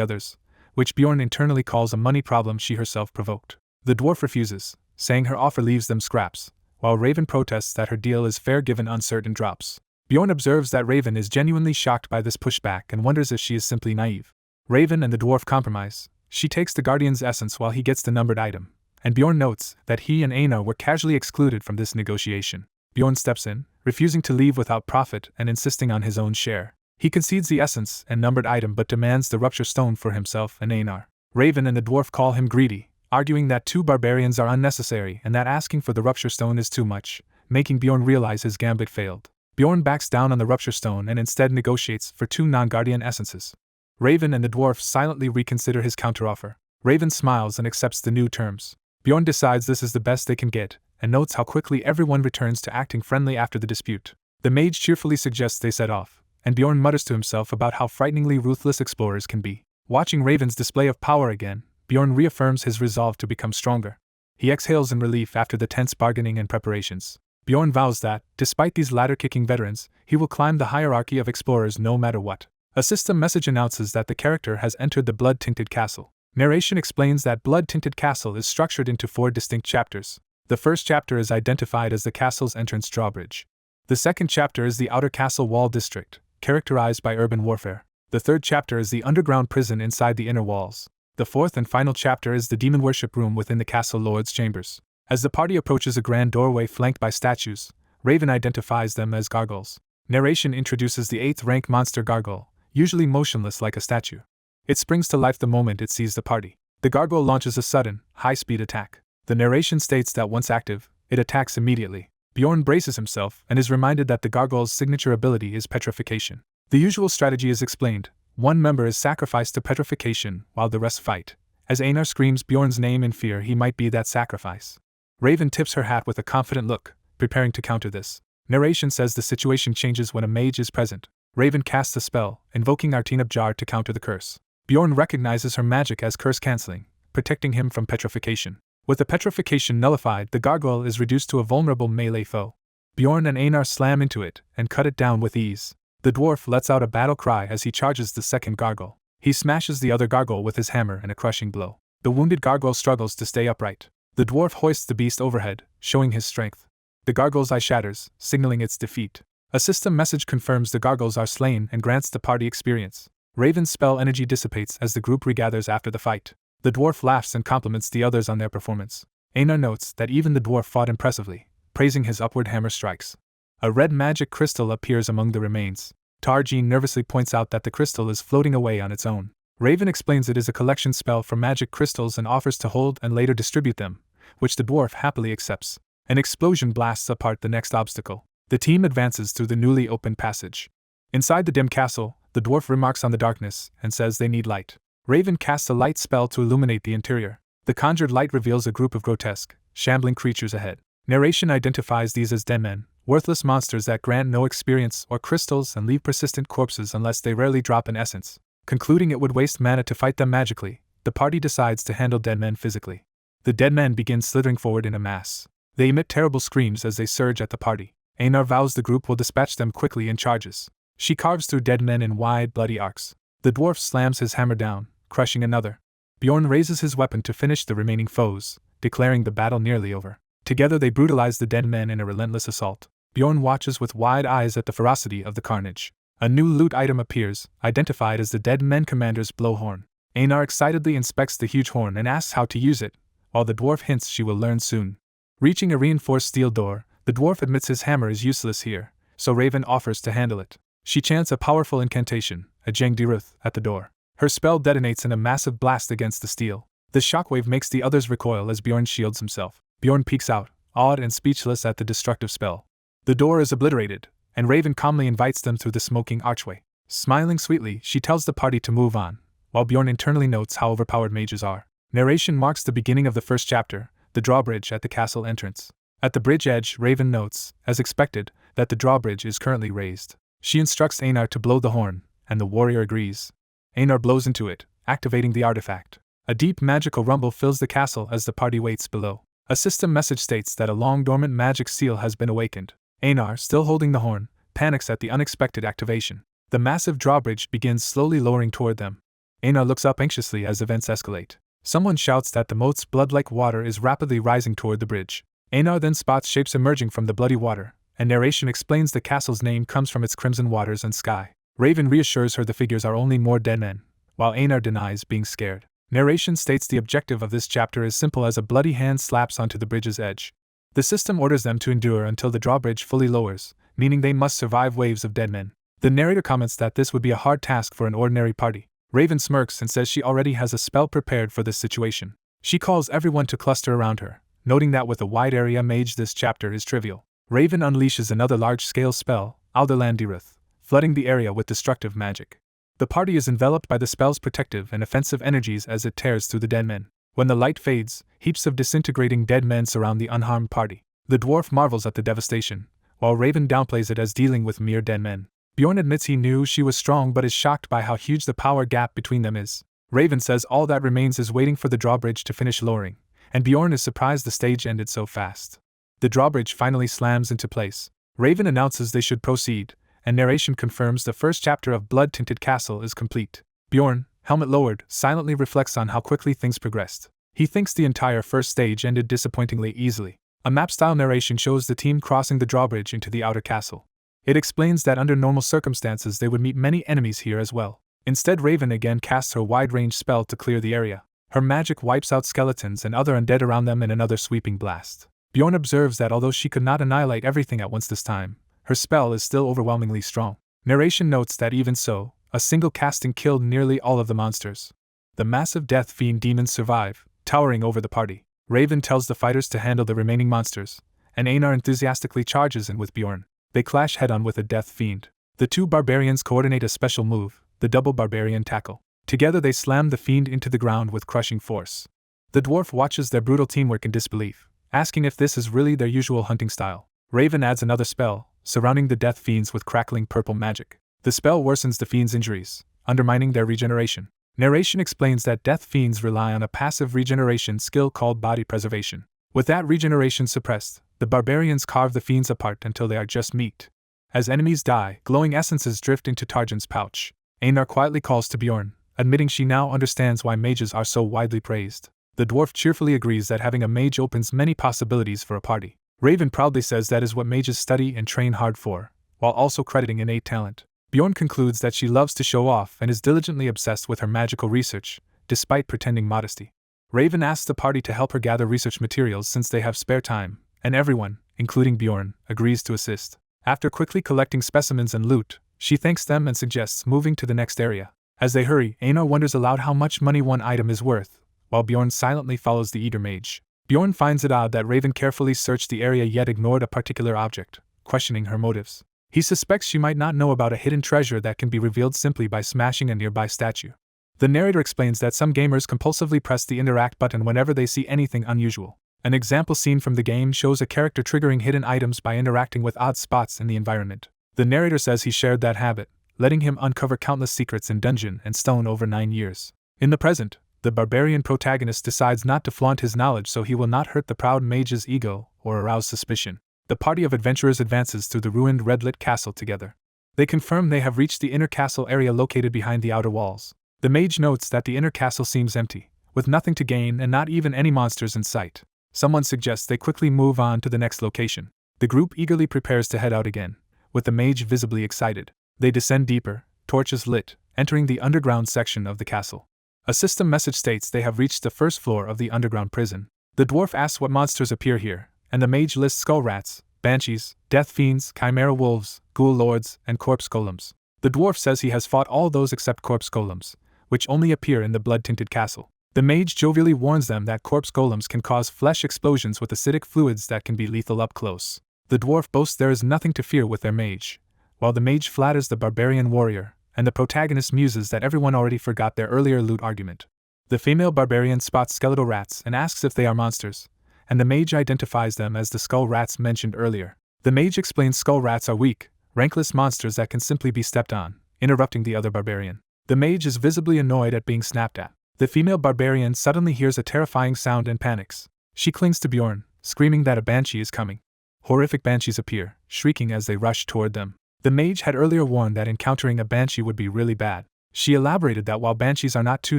others, which Bjorn internally calls a money problem she herself provoked. The dwarf refuses, saying her offer leaves them scraps, while Raven protests that her deal is fair given uncertain drops. Bjorn observes that Raven is genuinely shocked by this pushback and wonders if she is simply naive. Raven and the dwarf compromise. She takes the Guardian's essence while he gets the numbered item, and Bjorn notes that he and Anar were casually excluded from this negotiation. Bjorn steps in, refusing to leave without profit and insisting on his own share. He concedes the essence and numbered item but demands the Rupture Stone for himself and Anar. Raven and the dwarf call him greedy, arguing that 2 barbarians are unnecessary and that asking for the Rupture Stone is too much, making Bjorn realize his gambit failed. Bjorn backs down on the Rupture Stone and instead negotiates for 2 non-Guardian essences. Raven and the dwarf silently reconsider his counteroffer. Raven smiles and accepts the new terms. Bjorn decides this is the best they can get, and notes how quickly everyone returns to acting friendly after the dispute. The mage cheerfully suggests they set off, and Bjorn mutters to himself about how frighteningly ruthless explorers can be. Watching Raven's display of power again, Bjorn reaffirms his resolve to become stronger. He exhales in relief after the tense bargaining and preparations. Bjorn vows that, despite these ladder-kicking veterans, he will climb the hierarchy of explorers no matter what. A system message announces that the character has entered the blood-tinted castle. Narration explains that blood-tinted castle is structured into 4 distinct chapters. The first chapter is identified as the castle's entrance drawbridge. The second chapter is the outer castle wall district, characterized by urban warfare. The third chapter is the underground prison inside the inner walls. The fourth and final chapter is the demon worship room within the castle lord's chambers. As the party approaches a grand doorway flanked by statues, Raven identifies them as gargoyles. Narration introduces the 8th rank monster gargoyle, usually motionless like a statue. It springs to life the moment it sees the party. The gargoyle launches a sudden, high-speed attack. The narration states that once active, it attacks immediately. Bjorn braces himself and is reminded that the gargoyle's signature ability is petrification. The usual strategy is explained. One member is sacrificed to petrification while the rest fight. As Anar screams Bjorn's name in fear he might be that sacrifice. Raven tips her hat with a confident look, preparing to counter this. Narration says the situation changes when a mage is present. Raven casts a spell, invoking Artina Jar to counter the curse. Bjorn recognizes her magic as curse-canceling, protecting him from petrification. With the petrification nullified, the gargoyle is reduced to a vulnerable melee foe. Bjorn and Anar slam into it and cut it down with ease. The dwarf lets out a battle cry as he charges the second gargoyle. He smashes the other gargoyle with his hammer in a crushing blow. The wounded gargoyle struggles to stay upright. The dwarf hoists the beast overhead, showing his strength. The gargoyle's eye shatters, signaling its defeat. A system message confirms the gargoyles are slain and grants the party experience. Raven's spell energy dissipates as the group regathers after the fight. The dwarf laughs and compliments the others on their performance. Anar notes that even the dwarf fought impressively, praising his upward hammer strikes. A red magic crystal appears among the remains. Tarjin nervously points out that the crystal is floating away on its own. Raven explains it is a collection spell for magic crystals and offers to hold and later distribute them, which the dwarf happily accepts. An explosion blasts apart the next obstacle. The team advances through the newly opened passage. Inside the dim castle, the dwarf remarks on the darkness and says they need light. Raven casts a light spell to illuminate the interior. The conjured light reveals a group of grotesque, shambling creatures ahead. Narration identifies these as deadmen, worthless monsters that grant no experience or crystals and leave persistent corpses unless they rarely drop an essence. Concluding it would waste mana to fight them magically, the party decides to handle deadmen physically. The deadmen begin slithering forward in a mass. They emit terrible screams as they surge at the party. Anar vows the group will dispatch them quickly in charges. She carves through dead men in wide, bloody arcs. The dwarf slams his hammer down, crushing another. Bjorn raises his weapon to finish the remaining foes, declaring the battle nearly over. Together they brutalize the dead men in a relentless assault. Bjorn watches with wide eyes at the ferocity of the carnage. A new loot item appears, identified as the dead men commander's blowhorn. Anar excitedly inspects the huge horn and asks how to use it, while the dwarf hints she will learn soon. Reaching a reinforced steel door, the dwarf admits his hammer is useless here, so Raven offers to handle it. She chants a powerful incantation, a Jengdiruth, at the door. Her spell detonates in a massive blast against the steel. The shockwave makes the others recoil as Bjorn shields himself. Bjorn peeks out, awed and speechless at the destructive spell. The door is obliterated, and Raven calmly invites them through the smoking archway. Smiling sweetly, she tells the party to move on, while Bjorn internally notes how overpowered mages are. Narration marks the beginning of the first chapter, the drawbridge at the castle entrance. At the bridge edge, Raven notes, as expected, that the drawbridge is currently raised. She instructs Anar to blow the horn, and the warrior agrees. Anar blows into it, activating the artifact. A deep magical rumble fills the castle as the party waits below. A system message states that a long-dormant magic seal has been awakened. Anar, still holding the horn, panics at the unexpected activation. The massive drawbridge begins slowly lowering toward them. Anar looks up anxiously as events escalate. Someone shouts that the moat's blood-like water is rapidly rising toward the bridge. Anar then spots shapes emerging from the bloody water, and narration explains the castle's name comes from its crimson waters and sky. Raven reassures her the figures are only more dead men, while Anar denies being scared. Narration states the objective of this chapter is simple as a bloody hand slaps onto the bridge's edge. The system orders them to endure until the drawbridge fully lowers, meaning they must survive waves of dead men. The narrator comments that this would be a hard task for an ordinary party. Raven smirks and says she already has a spell prepared for this situation. She calls everyone to cluster around her, noting that with a wide area mage this chapter is trivial. Raven unleashes another large-scale spell, Alderlandiruth, flooding the area with destructive magic. The party is enveloped by the spell's protective and offensive energies as it tears through the dead men. When the light fades, heaps of disintegrating dead men surround the unharmed party. The dwarf marvels at the devastation, while Raven downplays it as dealing with mere dead men. Bjorn admits he knew she was strong but is shocked by how huge the power gap between them is. Raven says all that remains is waiting for the drawbridge to finish lowering, and Bjorn is surprised the stage ended so fast. The drawbridge finally slams into place. Raven announces they should proceed, and narration confirms the first chapter of Blood-Tinted Castle is complete. Bjorn, helmet lowered, silently reflects on how quickly things progressed. He thinks the entire first stage ended disappointingly easily. A map-style narration shows the team crossing the drawbridge into the outer castle. It explains that under normal circumstances they would meet many enemies here as well. Instead, Raven again casts her wide-range spell to clear the area. Her magic wipes out skeletons and other undead around them in another sweeping blast. Bjorn observes that although she could not annihilate everything at once this time, her spell is still overwhelmingly strong. Narration notes that even so, a single casting killed nearly all of the monsters. The massive death fiend demons survive, towering over the party. Raven tells the fighters to handle the remaining monsters, and Anar enthusiastically charges in with Bjorn. They clash head-on with the death fiend. The two barbarians coordinate a special move, the double barbarian tackle. Together they slam the fiend into the ground with crushing force. The dwarf watches their brutal teamwork in disbelief, asking if this is really their usual hunting style. Raven adds another spell, surrounding the death fiends with crackling purple magic. The spell worsens the fiends' injuries, undermining their regeneration. Narration explains that death fiends rely on a passive regeneration skill called body preservation. With that regeneration suppressed, the barbarians carve the fiends apart until they are just meat. As enemies die, glowing essences drift into Tarjan's pouch. Anar quietly calls to Bjorn, admitting she now understands why mages are so widely praised. The dwarf cheerfully agrees that having a mage opens many possibilities for a party. Raven proudly says that is what mages study and train hard for, while also crediting innate talent. Bjorn concludes that she loves to show off and is diligently obsessed with her magical research, despite pretending modesty. Raven asks the party to help her gather research materials since they have spare time, and everyone, including Bjorn, agrees to assist. After quickly collecting specimens and loot, she thanks them and suggests moving to the next area. As they hurry, Anar wonders aloud how much money one item is worth, while Bjorn silently follows the eager mage. Bjorn finds it odd that Raven carefully searched the area yet ignored a particular object, questioning her motives. He suspects she might not know about a hidden treasure that can be revealed simply by smashing a nearby statue. The narrator explains that some gamers compulsively press the interact button whenever they see anything unusual. An example scene from the game shows a character triggering hidden items by interacting with odd spots in the environment. The narrator says he shared that habit, letting him uncover countless secrets in Dungeon and Stone over 9 years. In the present, the barbarian protagonist decides not to flaunt his knowledge so he will not hurt the proud mage's ego or arouse suspicion. The party of adventurers advances through the ruined red-lit castle together. They confirm they have reached the inner castle area located behind the outer walls. The mage notes that the inner castle seems empty, with nothing to gain and not even any monsters in sight. Someone suggests they quickly move on to the next location. The group eagerly prepares to head out again, with the mage visibly excited. They descend deeper, torches lit, entering the underground section of the castle. A system message states they have reached the first floor of the underground prison. The dwarf asks what monsters appear here, and the mage lists skull rats, banshees, death fiends, chimera wolves, ghoul lords, and corpse golems. The dwarf says he has fought all those except corpse golems, which only appear in the blood-tinted castle. The mage jovially warns them that corpse golems can cause flesh explosions with acidic fluids that can be lethal up close. The dwarf boasts there is nothing to fear with their mage, while the mage flatters the barbarian warrior, and the protagonist muses that everyone already forgot their earlier loot argument. The female barbarian spots skeletal rats and asks if they are monsters, and the mage identifies them as the skull rats mentioned earlier. The mage explains skull rats are weak, rankless monsters that can simply be stepped on, interrupting the other barbarian. The mage is visibly annoyed at being snapped at. The female barbarian suddenly hears a terrifying sound and panics. She clings to Bjorn, screaming that a banshee is coming. Horrific banshees appear, shrieking as they rush toward them. The mage had earlier warned that encountering a banshee would be really bad. She elaborated that while banshees are not too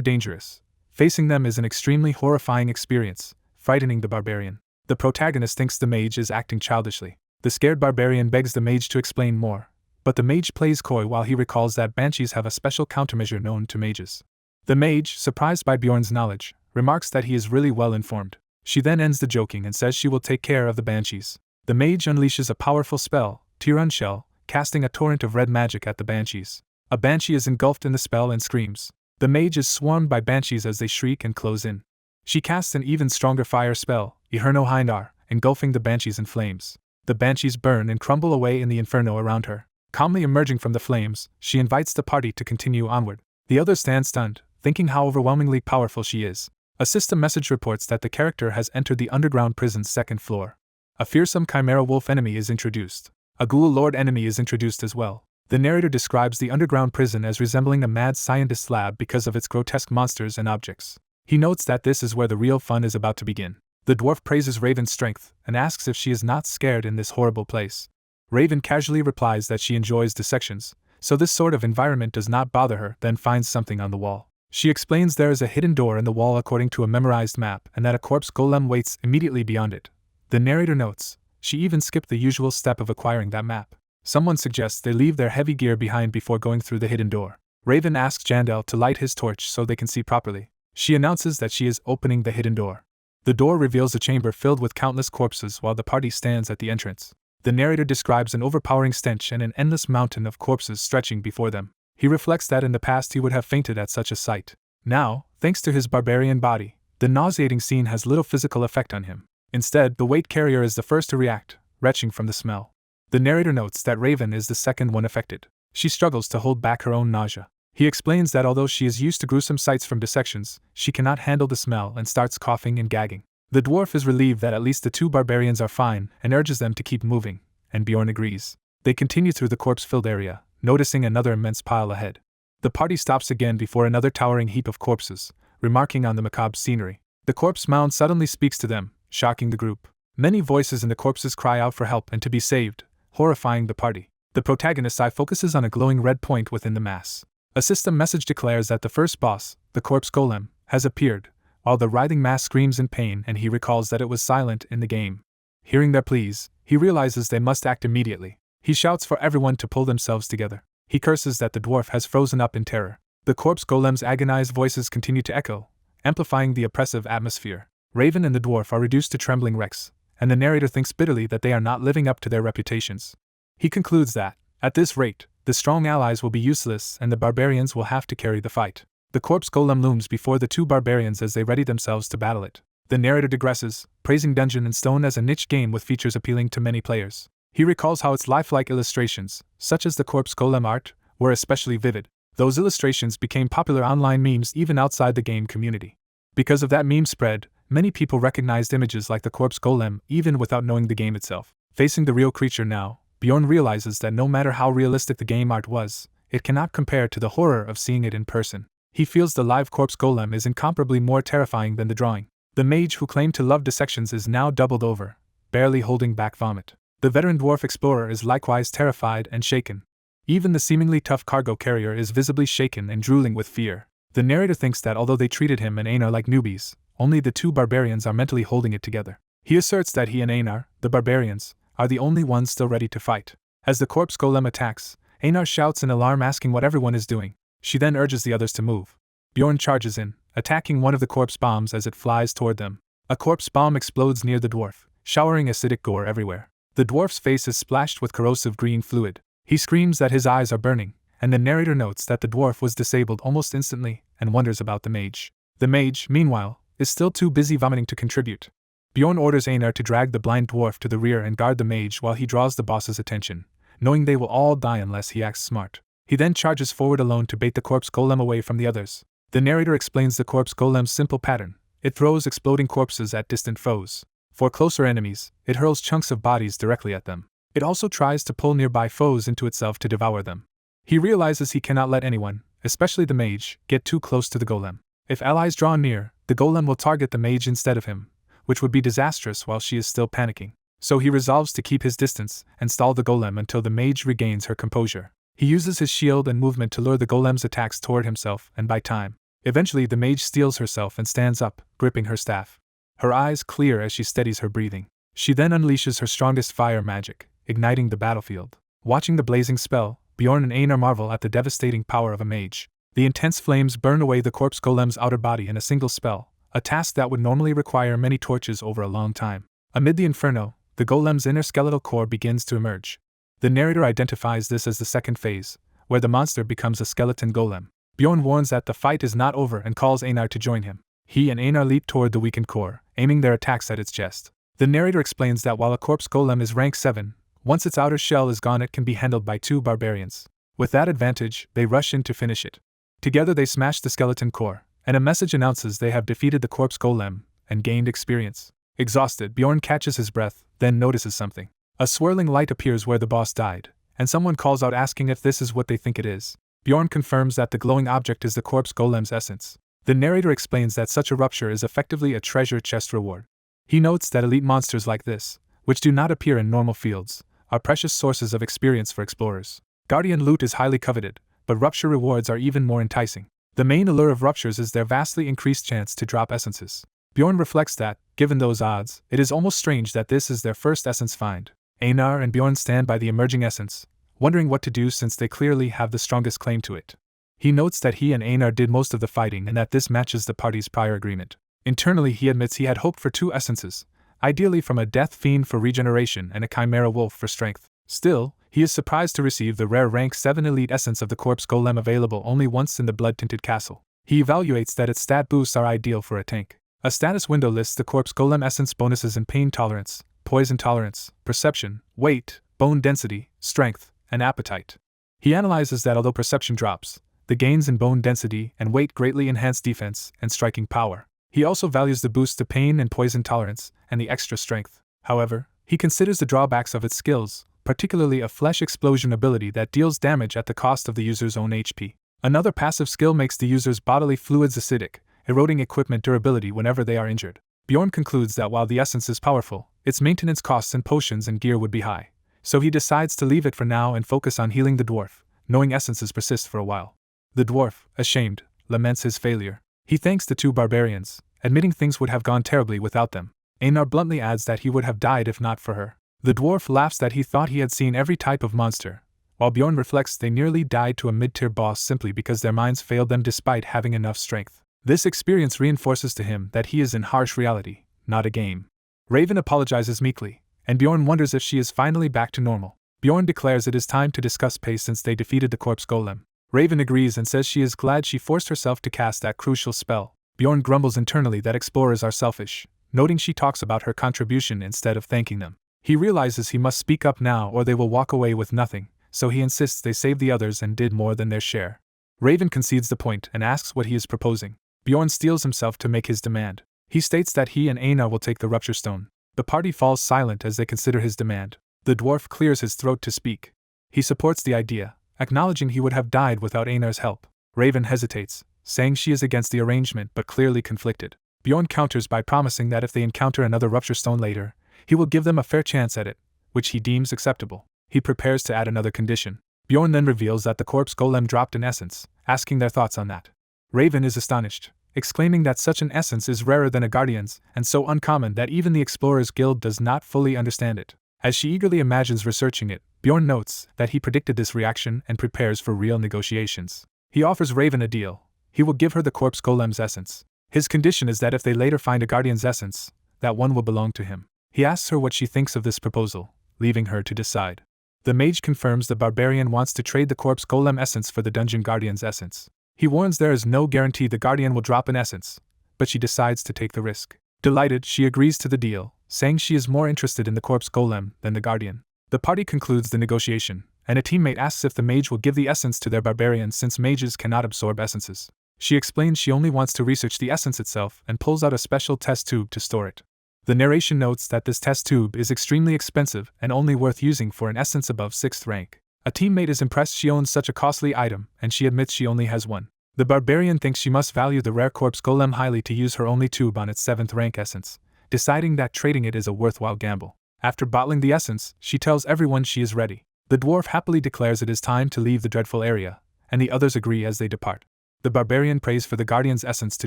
dangerous, facing them is an extremely horrifying experience, frightening the barbarian. The protagonist thinks the mage is acting childishly. The scared barbarian begs the mage to explain more, but the mage plays coy while he recalls that banshees have a special countermeasure known to mages. The mage, surprised by Bjorn's knowledge, remarks that he is really well informed. She then ends the joking and says she will take care of the banshees. The mage unleashes a powerful spell, Tirun Shell, casting a torrent of red magic at the banshees. A banshee is engulfed in the spell and screams. The mage is swarmed by banshees as they shriek and close in. She casts an even stronger fire spell, Iherno Hindar, engulfing the banshees in flames. The banshees burn and crumble away in the inferno around her. Calmly emerging from the flames, she invites the party to continue onward. The others stand stunned, thinking how overwhelmingly powerful she is. A system message reports that the character has entered the underground prison's second floor. A fearsome chimera wolf enemy is introduced. A ghoul lord enemy is introduced as well. The narrator describes the underground prison as resembling a mad scientist's lab because of its grotesque monsters and objects. He notes that this is where the real fun is about to begin. The dwarf praises Raven's strength and asks if she is not scared in this horrible place. Raven casually replies that she enjoys dissections, so this sort of environment does not bother her, then finds something on the wall. She explains there is a hidden door in the wall according to a memorized map and that a corpse golem waits immediately beyond it. The narrator notes, she even skipped the usual step of acquiring that map. Someone suggests they leave their heavy gear behind before going through the hidden door. Raven asks Jandel to light his torch so they can see properly. She announces that she is opening the hidden door. The door reveals a chamber filled with countless corpses while the party stands at the entrance. The narrator describes an overpowering stench and an endless mountain of corpses stretching before them. He reflects that in the past he would have fainted at such a sight. Now, thanks to his barbarian body, the nauseating scene has little physical effect on him. Instead, the weight carrier is the first to react, retching from the smell. The narrator notes that Raven is the second one affected. She struggles to hold back her own nausea. He explains that although she is used to gruesome sights from dissections, she cannot handle the smell and starts coughing and gagging. The dwarf is relieved that at least the two barbarians are fine and urges them to keep moving, and Bjorn agrees. They continue through the corpse-filled area, noticing another immense pile ahead. The party stops again before another towering heap of corpses, remarking on the macabre scenery. The corpse mound suddenly speaks to them, shocking the group. Many voices in the corpses cry out for help and to be saved, horrifying the party. The protagonist's eye focuses on a glowing red point within the mass. A system message declares that the first boss, the corpse golem, has appeared, while the writhing mass screams in pain and he recalls that it was silent in the game. Hearing their pleas, he realizes they must act immediately. He shouts for everyone to pull themselves together. He curses that the dwarf has frozen up in terror. The corpse golem's agonized voices continue to echo, amplifying the oppressive atmosphere. Raven and the dwarf are reduced to trembling wrecks, and the narrator thinks bitterly that they are not living up to their reputations. He concludes that, at this rate, the strong allies will be useless and the barbarians will have to carry the fight. The corpse golem looms before the two barbarians as they ready themselves to battle it. The narrator digresses, praising Dungeon and Stone as a niche game with features appealing to many players. He recalls how its lifelike illustrations, such as the corpse golem art, were especially vivid. Those illustrations became popular online memes even outside the game community. Because of that meme spread, many people recognized images like the corpse golem even without knowing the game itself. Facing the real creature now, Bjorn realizes that no matter how realistic the game art was, it cannot compare to the horror of seeing it in person. He feels the live corpse golem is incomparably more terrifying than the drawing. The mage who claimed to love dissections is now doubled over, barely holding back vomit. The veteran dwarf explorer is likewise terrified and shaken. Even the seemingly tough cargo carrier is visibly shaken and drooling with fear. The narrator thinks that although they treated him and Anar like newbies, only the two barbarians are mentally holding it together. He asserts that he and Anar, the barbarians, are the only ones still ready to fight. As the corpse golem attacks, Anar shouts in alarm asking what everyone is doing. She then urges the others to move. Bjorn charges in, attacking one of the corpse bombs as it flies toward them. A corpse bomb explodes near the dwarf, showering acidic gore everywhere. The dwarf's face is splashed with corrosive green fluid. He screams that his eyes are burning, and the narrator notes that the dwarf was disabled almost instantly and wonders about the mage. The mage, meanwhile, is still too busy vomiting to contribute. Bjorn orders Anar to drag the blind dwarf to the rear and guard the mage while he draws the boss's attention, knowing they will all die unless he acts smart. He then charges forward alone to bait the corpse golem away from the others. The narrator explains the corpse golem's simple pattern. It throws exploding corpses at distant foes. For closer enemies, it hurls chunks of bodies directly at them. It also tries to pull nearby foes into itself to devour them. He realizes he cannot let anyone, especially the mage, get too close to the golem. If allies draw near, the golem will target the mage instead of him, which would be disastrous while she is still panicking. So he resolves to keep his distance and stall the golem until the mage regains her composure. He uses his shield and movement to lure the golem's attacks toward himself and buy time. Eventually the mage steels herself and stands up, gripping her staff. Her eyes clear as she steadies her breathing. She then unleashes her strongest fire magic, igniting the battlefield. Watching the blazing spell, Bjorn and Anar marvel at the devastating power of a mage. The intense flames burn away the corpse golem's outer body in a single spell, a task that would normally require many torches over a long time. Amid the inferno, the golem's inner skeletal core begins to emerge. The narrator identifies this as the second phase, where the monster becomes a skeleton golem. Bjorn warns that the fight is not over and calls Anar to join him. He and Anar leap toward the weakened core, aiming their attacks at its chest. The narrator explains that while a corpse golem is rank 7, once its outer shell is gone it can be handled by two barbarians. With that advantage, they rush in to finish it. Together they smash the skeleton core, and a message announces they have defeated the corpse golem and gained experience. Exhausted, Bjorn catches his breath, then notices something. A swirling light appears where the boss died, and someone calls out asking if this is what they think it is. Bjorn confirms that the glowing object is the corpse golem's essence. The narrator explains that such a rupture is effectively a treasure chest reward. He notes that elite monsters like this, which do not appear in normal fields, are precious sources of experience for explorers. Guardian loot is highly coveted, but rupture rewards are even more enticing. The main allure of ruptures is their vastly increased chance to drop essences. Bjorn reflects that, given those odds, it is almost strange that this is their first essence find. Anar and Bjorn stand by the emerging essence, wondering what to do since they clearly have the strongest claim to it. He notes that he and Anar did most of the fighting and that this matches the party's prior agreement. Internally he admits he had hoped for 2 essences, ideally from a death fiend for regeneration and a chimera wolf for strength. Still, he is surprised to receive the rare rank 7 elite essence of the corpse golem available only once in the blood-tinted castle. He evaluates that its stat boosts are ideal for a tank. A status window lists the corpse golem essence bonuses in pain tolerance, poison tolerance, perception, weight, bone density, strength, and appetite. He analyzes that although perception drops, the gains in bone density and weight greatly enhance defense and striking power. He also values the boost to pain and poison tolerance and the extra strength. However, he considers the drawbacks of its skills, particularly a flesh explosion ability that deals damage at the cost of the user's own HP. Another passive skill makes the user's bodily fluids acidic, eroding equipment durability whenever they are injured. Bjorn concludes that while the essence is powerful, its maintenance costs in potions and gear would be high, so he decides to leave it for now and focus on healing the dwarf, knowing essences persist for a while. The dwarf, ashamed, laments his failure. He thanks the 2 barbarians, admitting things would have gone terribly without them. Anar bluntly adds that he would have died if not for her. The dwarf laughs that he thought he had seen every type of monster, while Bjorn reflects they nearly died to a mid-tier boss simply because their minds failed them despite having enough strength. This experience reinforces to him that he is in harsh reality, not a game. Raven apologizes meekly, and Bjorn wonders if she is finally back to normal. Bjorn declares it is time to discuss pace since they defeated the corpse golem. Raven agrees and says she is glad she forced herself to cast that crucial spell. Bjorn grumbles internally that explorers are selfish, noting she talks about her contribution instead of thanking them. He realizes he must speak up now or they will walk away with nothing, so he insists they save the others and did more than their share. Raven concedes the point and asks what he is proposing. Bjorn steels himself to make his demand. He states that he and Anar will take the rupture stone. The party falls silent as they consider his demand. The dwarf clears his throat to speak. He supports the idea, acknowledging he would have died without Anar's help. Raven hesitates, saying she is against the arrangement but clearly conflicted. Bjorn counters by promising that if they encounter another rupture stone later, he will give them a fair chance at it, which he deems acceptable. He prepares to add another condition. Bjorn then reveals that the corpse golem dropped an essence, asking their thoughts on that. Raven is astonished, exclaiming that such an essence is rarer than a guardian's and so uncommon that even the Explorers Guild does not fully understand it. As she eagerly imagines researching it, Bjorn notes that he predicted this reaction and prepares for real negotiations. He offers Raven a deal. He will give her the corpse golem's essence. His condition is that if they later find a guardian's essence, that one will belong to him. He asks her what she thinks of this proposal, leaving her to decide. The mage confirms the barbarian wants to trade the corpse golem essence for the dungeon guardian's essence. He warns there is no guarantee the guardian will drop an essence, but she decides to take the risk. Delighted, she agrees to the deal, saying she is more interested in the corpse golem than the guardian. The party concludes the negotiation, and a teammate asks if the mage will give the essence to their barbarian since mages cannot absorb essences. She explains she only wants to research the essence itself and pulls out a special test tube to store it. The narration notes that this test tube is extremely expensive and only worth using for an essence above 6th rank. A teammate is impressed she owns such a costly item, and she admits she only has one. The barbarian thinks she must value the rare corpse golem highly to use her only tube on its 7th rank essence, deciding that trading it is a worthwhile gamble. After bottling the essence, she tells everyone she is ready. The dwarf happily declares it is time to leave the dreadful area, and the others agree as they depart. The barbarian prays for the guardian's essence to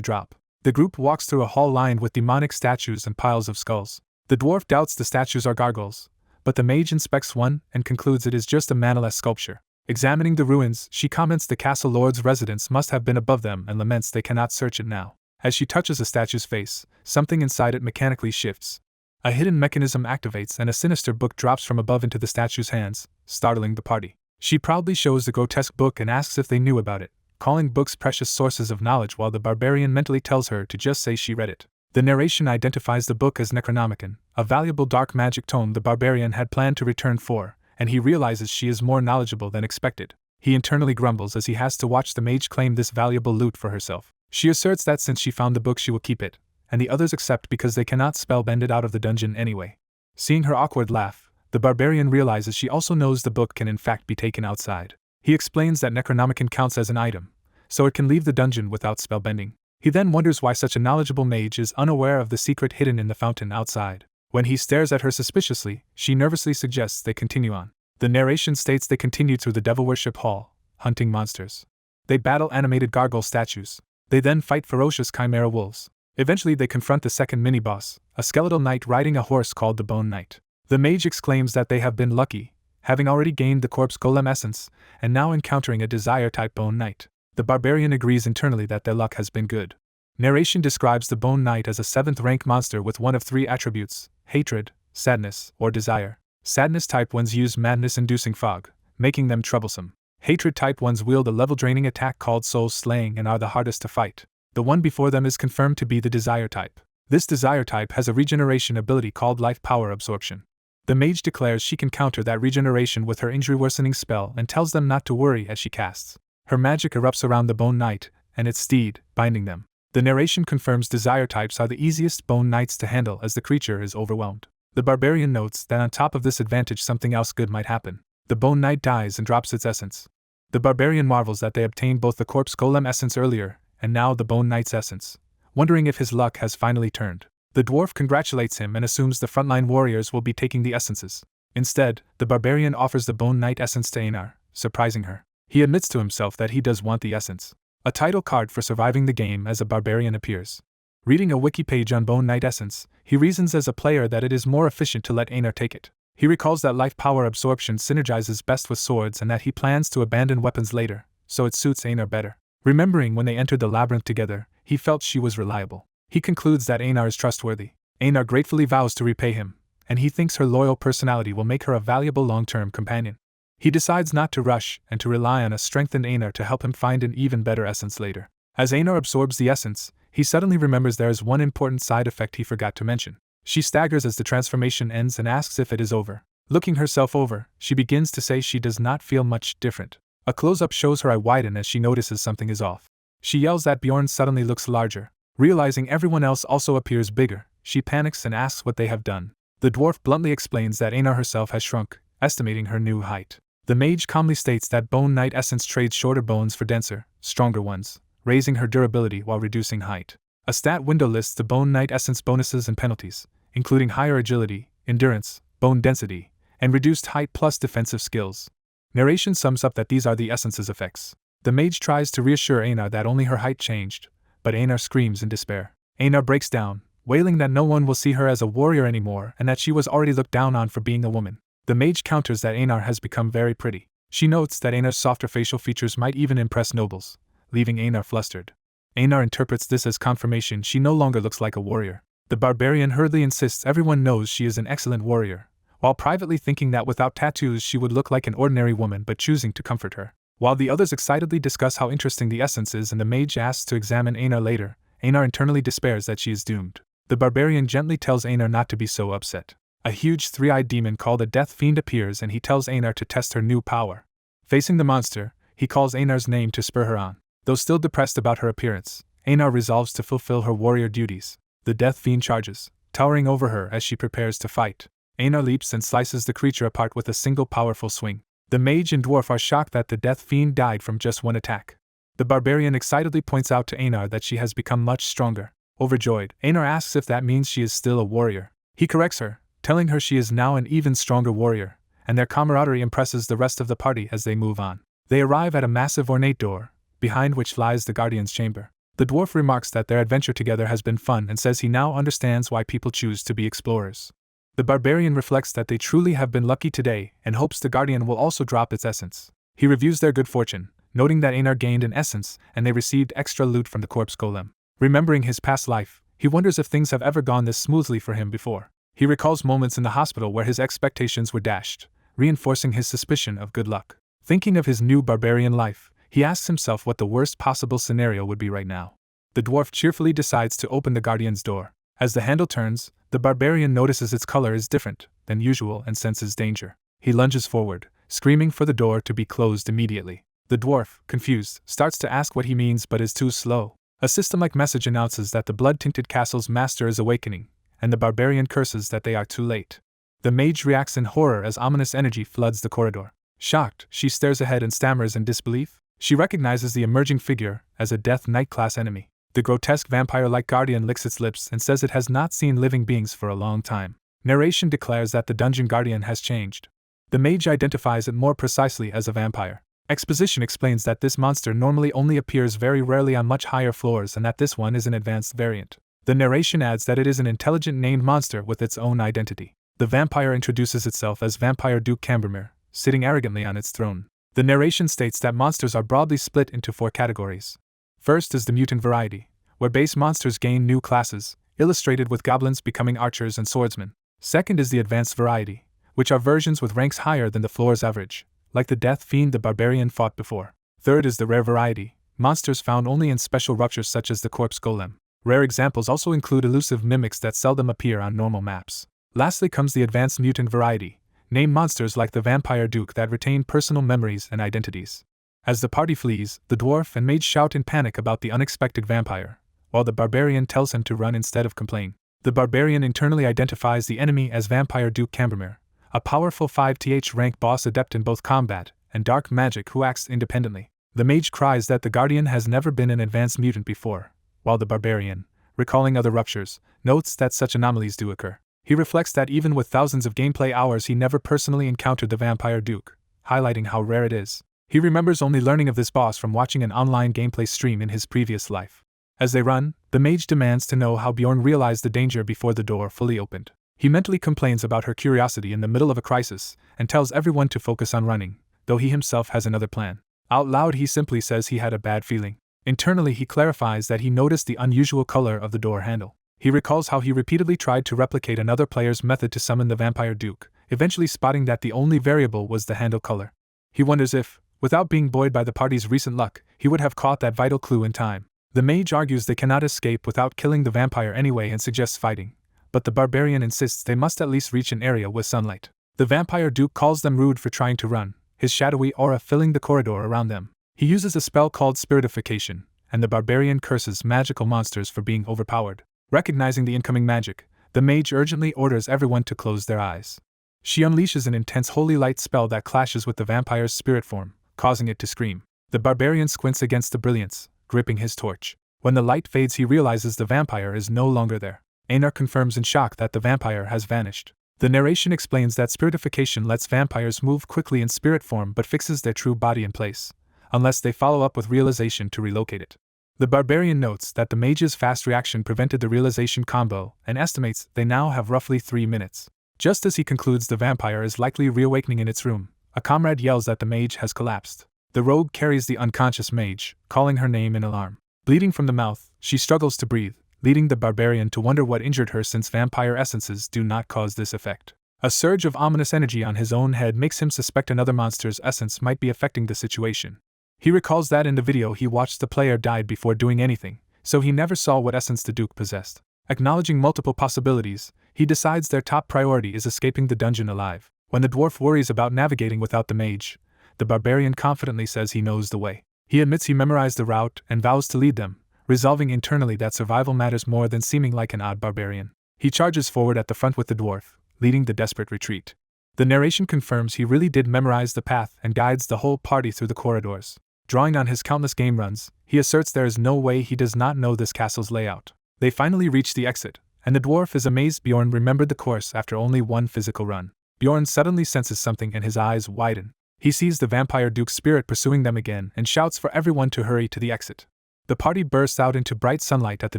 drop. The group walks through a hall lined with demonic statues and piles of skulls. The dwarf doubts the statues are gargoyles, but the mage inspects one and concludes it is just a manaless sculpture. Examining the ruins, she comments the castle lord's residence must have been above them and laments they cannot search it now. As she touches the statue's face, something inside it mechanically shifts. A hidden mechanism activates and a sinister book drops from above into the statue's hands, startling the party. She proudly shows the grotesque book and asks if they knew about it, calling books precious sources of knowledge while the barbarian mentally tells her to just say she read it. The narration identifies the book as Necronomicon, a valuable dark magic tome the barbarian had planned to return for, and he realizes she is more knowledgeable than expected. He internally grumbles as he has to watch the mage claim this valuable loot for herself. She asserts that since she found the book she will keep it, and the others accept because they cannot spellbend it out of the dungeon anyway. Seeing her awkward laugh, the barbarian realizes she also knows the book can in fact be taken outside. He explains that Necronomicon counts as an item, so it can leave the dungeon without spellbending. He then wonders why such a knowledgeable mage is unaware of the secret hidden in the fountain outside. When he stares at her suspiciously, she nervously suggests they continue on. The narration states they continue through the Devil Worship Hall, hunting monsters. They battle animated gargoyle statues. They then fight ferocious chimera wolves. Eventually they confront the second mini-boss, a skeletal knight riding a horse called the Bone Knight. The mage exclaims that they have been lucky, having already gained the corpse golem essence, and now encountering a desire-type Bone Knight. The barbarian agrees internally that their luck has been good. Narration describes the Bone Knight as a 7th rank monster with one of 3 attributes: hatred, sadness, or desire. Sadness-type ones use madness-inducing fog, making them troublesome. Hatred-type ones wield a level-draining attack called soul-slaying and are the hardest to fight. The one before them is confirmed to be the desire type. This desire type has a regeneration ability called life power absorption. The mage declares she can counter that regeneration with her injury-worsening spell and tells them not to worry as she casts. Her magic erupts around the Bone Knight and its steed, binding them. The narration confirms desire types are the easiest Bone Knights to handle as the creature is overwhelmed. The barbarian notes that on top of this advantage something else good might happen. The Bone Knight dies and drops its essence. The barbarian marvels that they obtained both the corpse golem essence earlier and now the Bone Knight's essence, wondering if his luck has finally turned. The dwarf congratulates him and assumes the frontline warriors will be taking the essences. Instead, the barbarian offers the Bone Knight essence to Anar, surprising her. He admits to himself that he does want the essence. A title card for surviving the game as a barbarian appears. Reading a wiki page on Bone Knight essence, he reasons as a player that it is more efficient to let Anar take it. He recalls that life power absorption synergizes best with swords and that he plans to abandon weapons later, so it suits Anar better. Remembering when they entered the labyrinth together, he felt she was reliable. He concludes that Anar is trustworthy. Anar gratefully vows to repay him, and he thinks her loyal personality will make her a valuable long-term companion. He decides not to rush and to rely on a strengthened Anar to help him find an even better essence later. As Anar absorbs the essence, he suddenly remembers there is one important side effect he forgot to mention. She staggers as the transformation ends and asks if it is over. Looking herself over, she begins to say she does not feel much different. A close-up shows her eye widen as she notices something is off. She yells that Bjorn suddenly looks larger. Realizing everyone else also appears bigger, she panics and asks what they have done. The dwarf bluntly explains that Anar herself has shrunk, estimating her new height. The mage calmly states that Bone Knight essence trades shorter bones for denser, stronger ones, raising her durability while reducing height. A stat window lists the Bone Knight essence bonuses and penalties, including higher agility, endurance, bone density, and reduced height plus defensive skills. Narration sums up that these are the essence's effects. The mage tries to reassure Anar that only her height changed, but Anar screams in despair. Anar breaks down, wailing that no one will see her as a warrior anymore and that she was already looked down on for being a woman. The mage counters that Anar has become very pretty. She notes that Anar's softer facial features might even impress nobles, leaving Anar flustered. Anar interprets this as confirmation she no longer looks like a warrior. The barbarian hurriedly insists everyone knows she is an excellent warrior, while privately thinking that without tattoos she would look like an ordinary woman but choosing to comfort her. While the others excitedly discuss how interesting the essence is and the mage asks to examine Anar later, Anar internally despairs that she is doomed. The barbarian gently tells Anar not to be so upset. A huge three-eyed demon called a Death Fiend appears and he tells Anar to test her new power. Facing the monster, he calls Anar's name to spur her on. Though still depressed about her appearance, Anar resolves to fulfill her warrior duties. The Death Fiend charges, towering over her as she prepares to fight. Anar leaps and slices the creature apart with a single powerful swing. The mage and dwarf are shocked that the Death Fiend died from just one attack. The barbarian excitedly points out to Anar that she has become much stronger. Overjoyed, Anar asks if that means she is still a warrior. He corrects her, telling her she is now an even stronger warrior, and their camaraderie impresses the rest of the party as they move on. They arrive at a massive ornate door, behind which lies the guardian's chamber. The dwarf remarks that their adventure together has been fun and says he now understands why people choose to be explorers. The barbarian reflects that they truly have been lucky today and hopes the guardian will also drop its essence. He reviews their good fortune, noting that Anar gained an essence and they received extra loot from the corpse golem. Remembering his past life, he wonders if things have ever gone this smoothly for him before. He recalls moments in the hospital where his expectations were dashed, reinforcing his suspicion of good luck. Thinking of his new barbarian life, he asks himself what the worst possible scenario would be right now. The dwarf cheerfully decides to open the guardian's door. As the handle turns, the barbarian notices its color is different than usual and senses danger. He lunges forward, screaming for the door to be closed immediately. The dwarf, confused, starts to ask what he means but is too slow. A system-like message announces that the blood-tinted castle's master is awakening, and the barbarian curses that they are too late. The mage reacts in horror as ominous energy floods the corridor. Shocked, she stares ahead and stammers in disbelief. She recognizes the emerging figure as a Death Knight-class enemy. The grotesque vampire-like guardian licks its lips and says it has not seen living beings for a long time. Narration declares that the dungeon guardian has changed. The mage identifies it more precisely as a vampire. Exposition explains that this monster normally only appears very rarely on much higher floors and that this one is an advanced variant. The narration adds that it is an intelligent named monster with its own identity. The vampire introduces itself as Vampire Duke Cambermere, sitting arrogantly on its throne. The narration states that monsters are broadly split into 4 categories. First is the mutant variety, where base monsters gain new classes, illustrated with goblins becoming archers and swordsmen. Second is the advanced variety, which are versions with ranks higher than the floor's average, like the Death Fiend the barbarian fought before. Third is the rare variety, monsters found only in special ruptures such as the corpse golem. Rare examples also include elusive mimics that seldom appear on normal maps. Lastly comes the advanced mutant variety, named monsters like the Vampire Duke that retain personal memories and identities. As the party flees, the dwarf and mage shout in panic about the unexpected vampire, while the barbarian tells him to run instead of complain. The barbarian internally identifies the enemy as Vampire Duke Cambermere, a powerful 5th rank boss adept in both combat and dark magic who acts independently. The mage cries that the guardian has never been an advanced mutant before, while the barbarian, recalling other ruptures, notes that such anomalies do occur. He reflects that even with thousands of gameplay hours he never personally encountered the Vampire Duke, highlighting how rare it is. He remembers only learning of this boss from watching an online gameplay stream in his previous life. As they run, the mage demands to know how Bjorn realized the danger before the door fully opened. He mentally complains about her curiosity in the middle of a crisis and tells everyone to focus on running, though he himself has another plan. Out loud he simply says he had a bad feeling. Internally, he clarifies that he noticed the unusual color of the door handle. He recalls how he repeatedly tried to replicate another player's method to summon the Vampire Duke, eventually spotting that the only variable was the handle color. He wonders if, without being buoyed by the party's recent luck, he would have caught that vital clue in time. The mage argues they cannot escape without killing the vampire anyway and suggests fighting, but the barbarian insists they must at least reach an area with sunlight. The Vampire Duke calls them rude for trying to run, his shadowy aura filling the corridor around them. He uses a spell called Spiritification, and the barbarian curses magical monsters for being overpowered. Recognizing the incoming magic, the mage urgently orders everyone to close their eyes. She unleashes an intense holy light spell that clashes with the vampire's spirit form, causing it to scream. The barbarian squints against the brilliance, gripping his torch. When the light fades, he realizes the vampire is no longer there. Anar confirms in shock that the vampire has vanished. The narration explains that spiritification lets vampires move quickly in spirit form but fixes their true body in place, unless they follow up with realization to relocate it. The barbarian notes that the mage's fast reaction prevented the realization combo and estimates they now have roughly 3 minutes. Just as he concludes the vampire is likely reawakening in its room, a comrade yells that the mage has collapsed. The rogue carries the unconscious mage, calling her name in alarm. Bleeding from the mouth, she struggles to breathe, leading the barbarian to wonder what injured her since vampire essences do not cause this effect. A surge of ominous energy on his own head makes him suspect another monster's essence might be affecting the situation. He recalls that in the video he watched the player died before doing anything, so he never saw what essence the Duke possessed. Acknowledging multiple possibilities, he decides their top priority is escaping the dungeon alive. When the dwarf worries about navigating without the mage, the barbarian confidently says he knows the way. He admits he memorized the route and vows to lead them, resolving internally that survival matters more than seeming like an odd barbarian. He charges forward at the front with the dwarf, leading the desperate retreat. The narration confirms he really did memorize the path and guides the whole party through the corridors. Drawing on his countless game runs, he asserts there is no way he does not know this castle's layout. They finally reach the exit, and the dwarf is amazed Bjorn remembered the course after only one physical run. Bjorn suddenly senses something and his eyes widen. He sees the Vampire Duke's spirit pursuing them again and shouts for everyone to hurry to the exit. The party bursts out into bright sunlight at the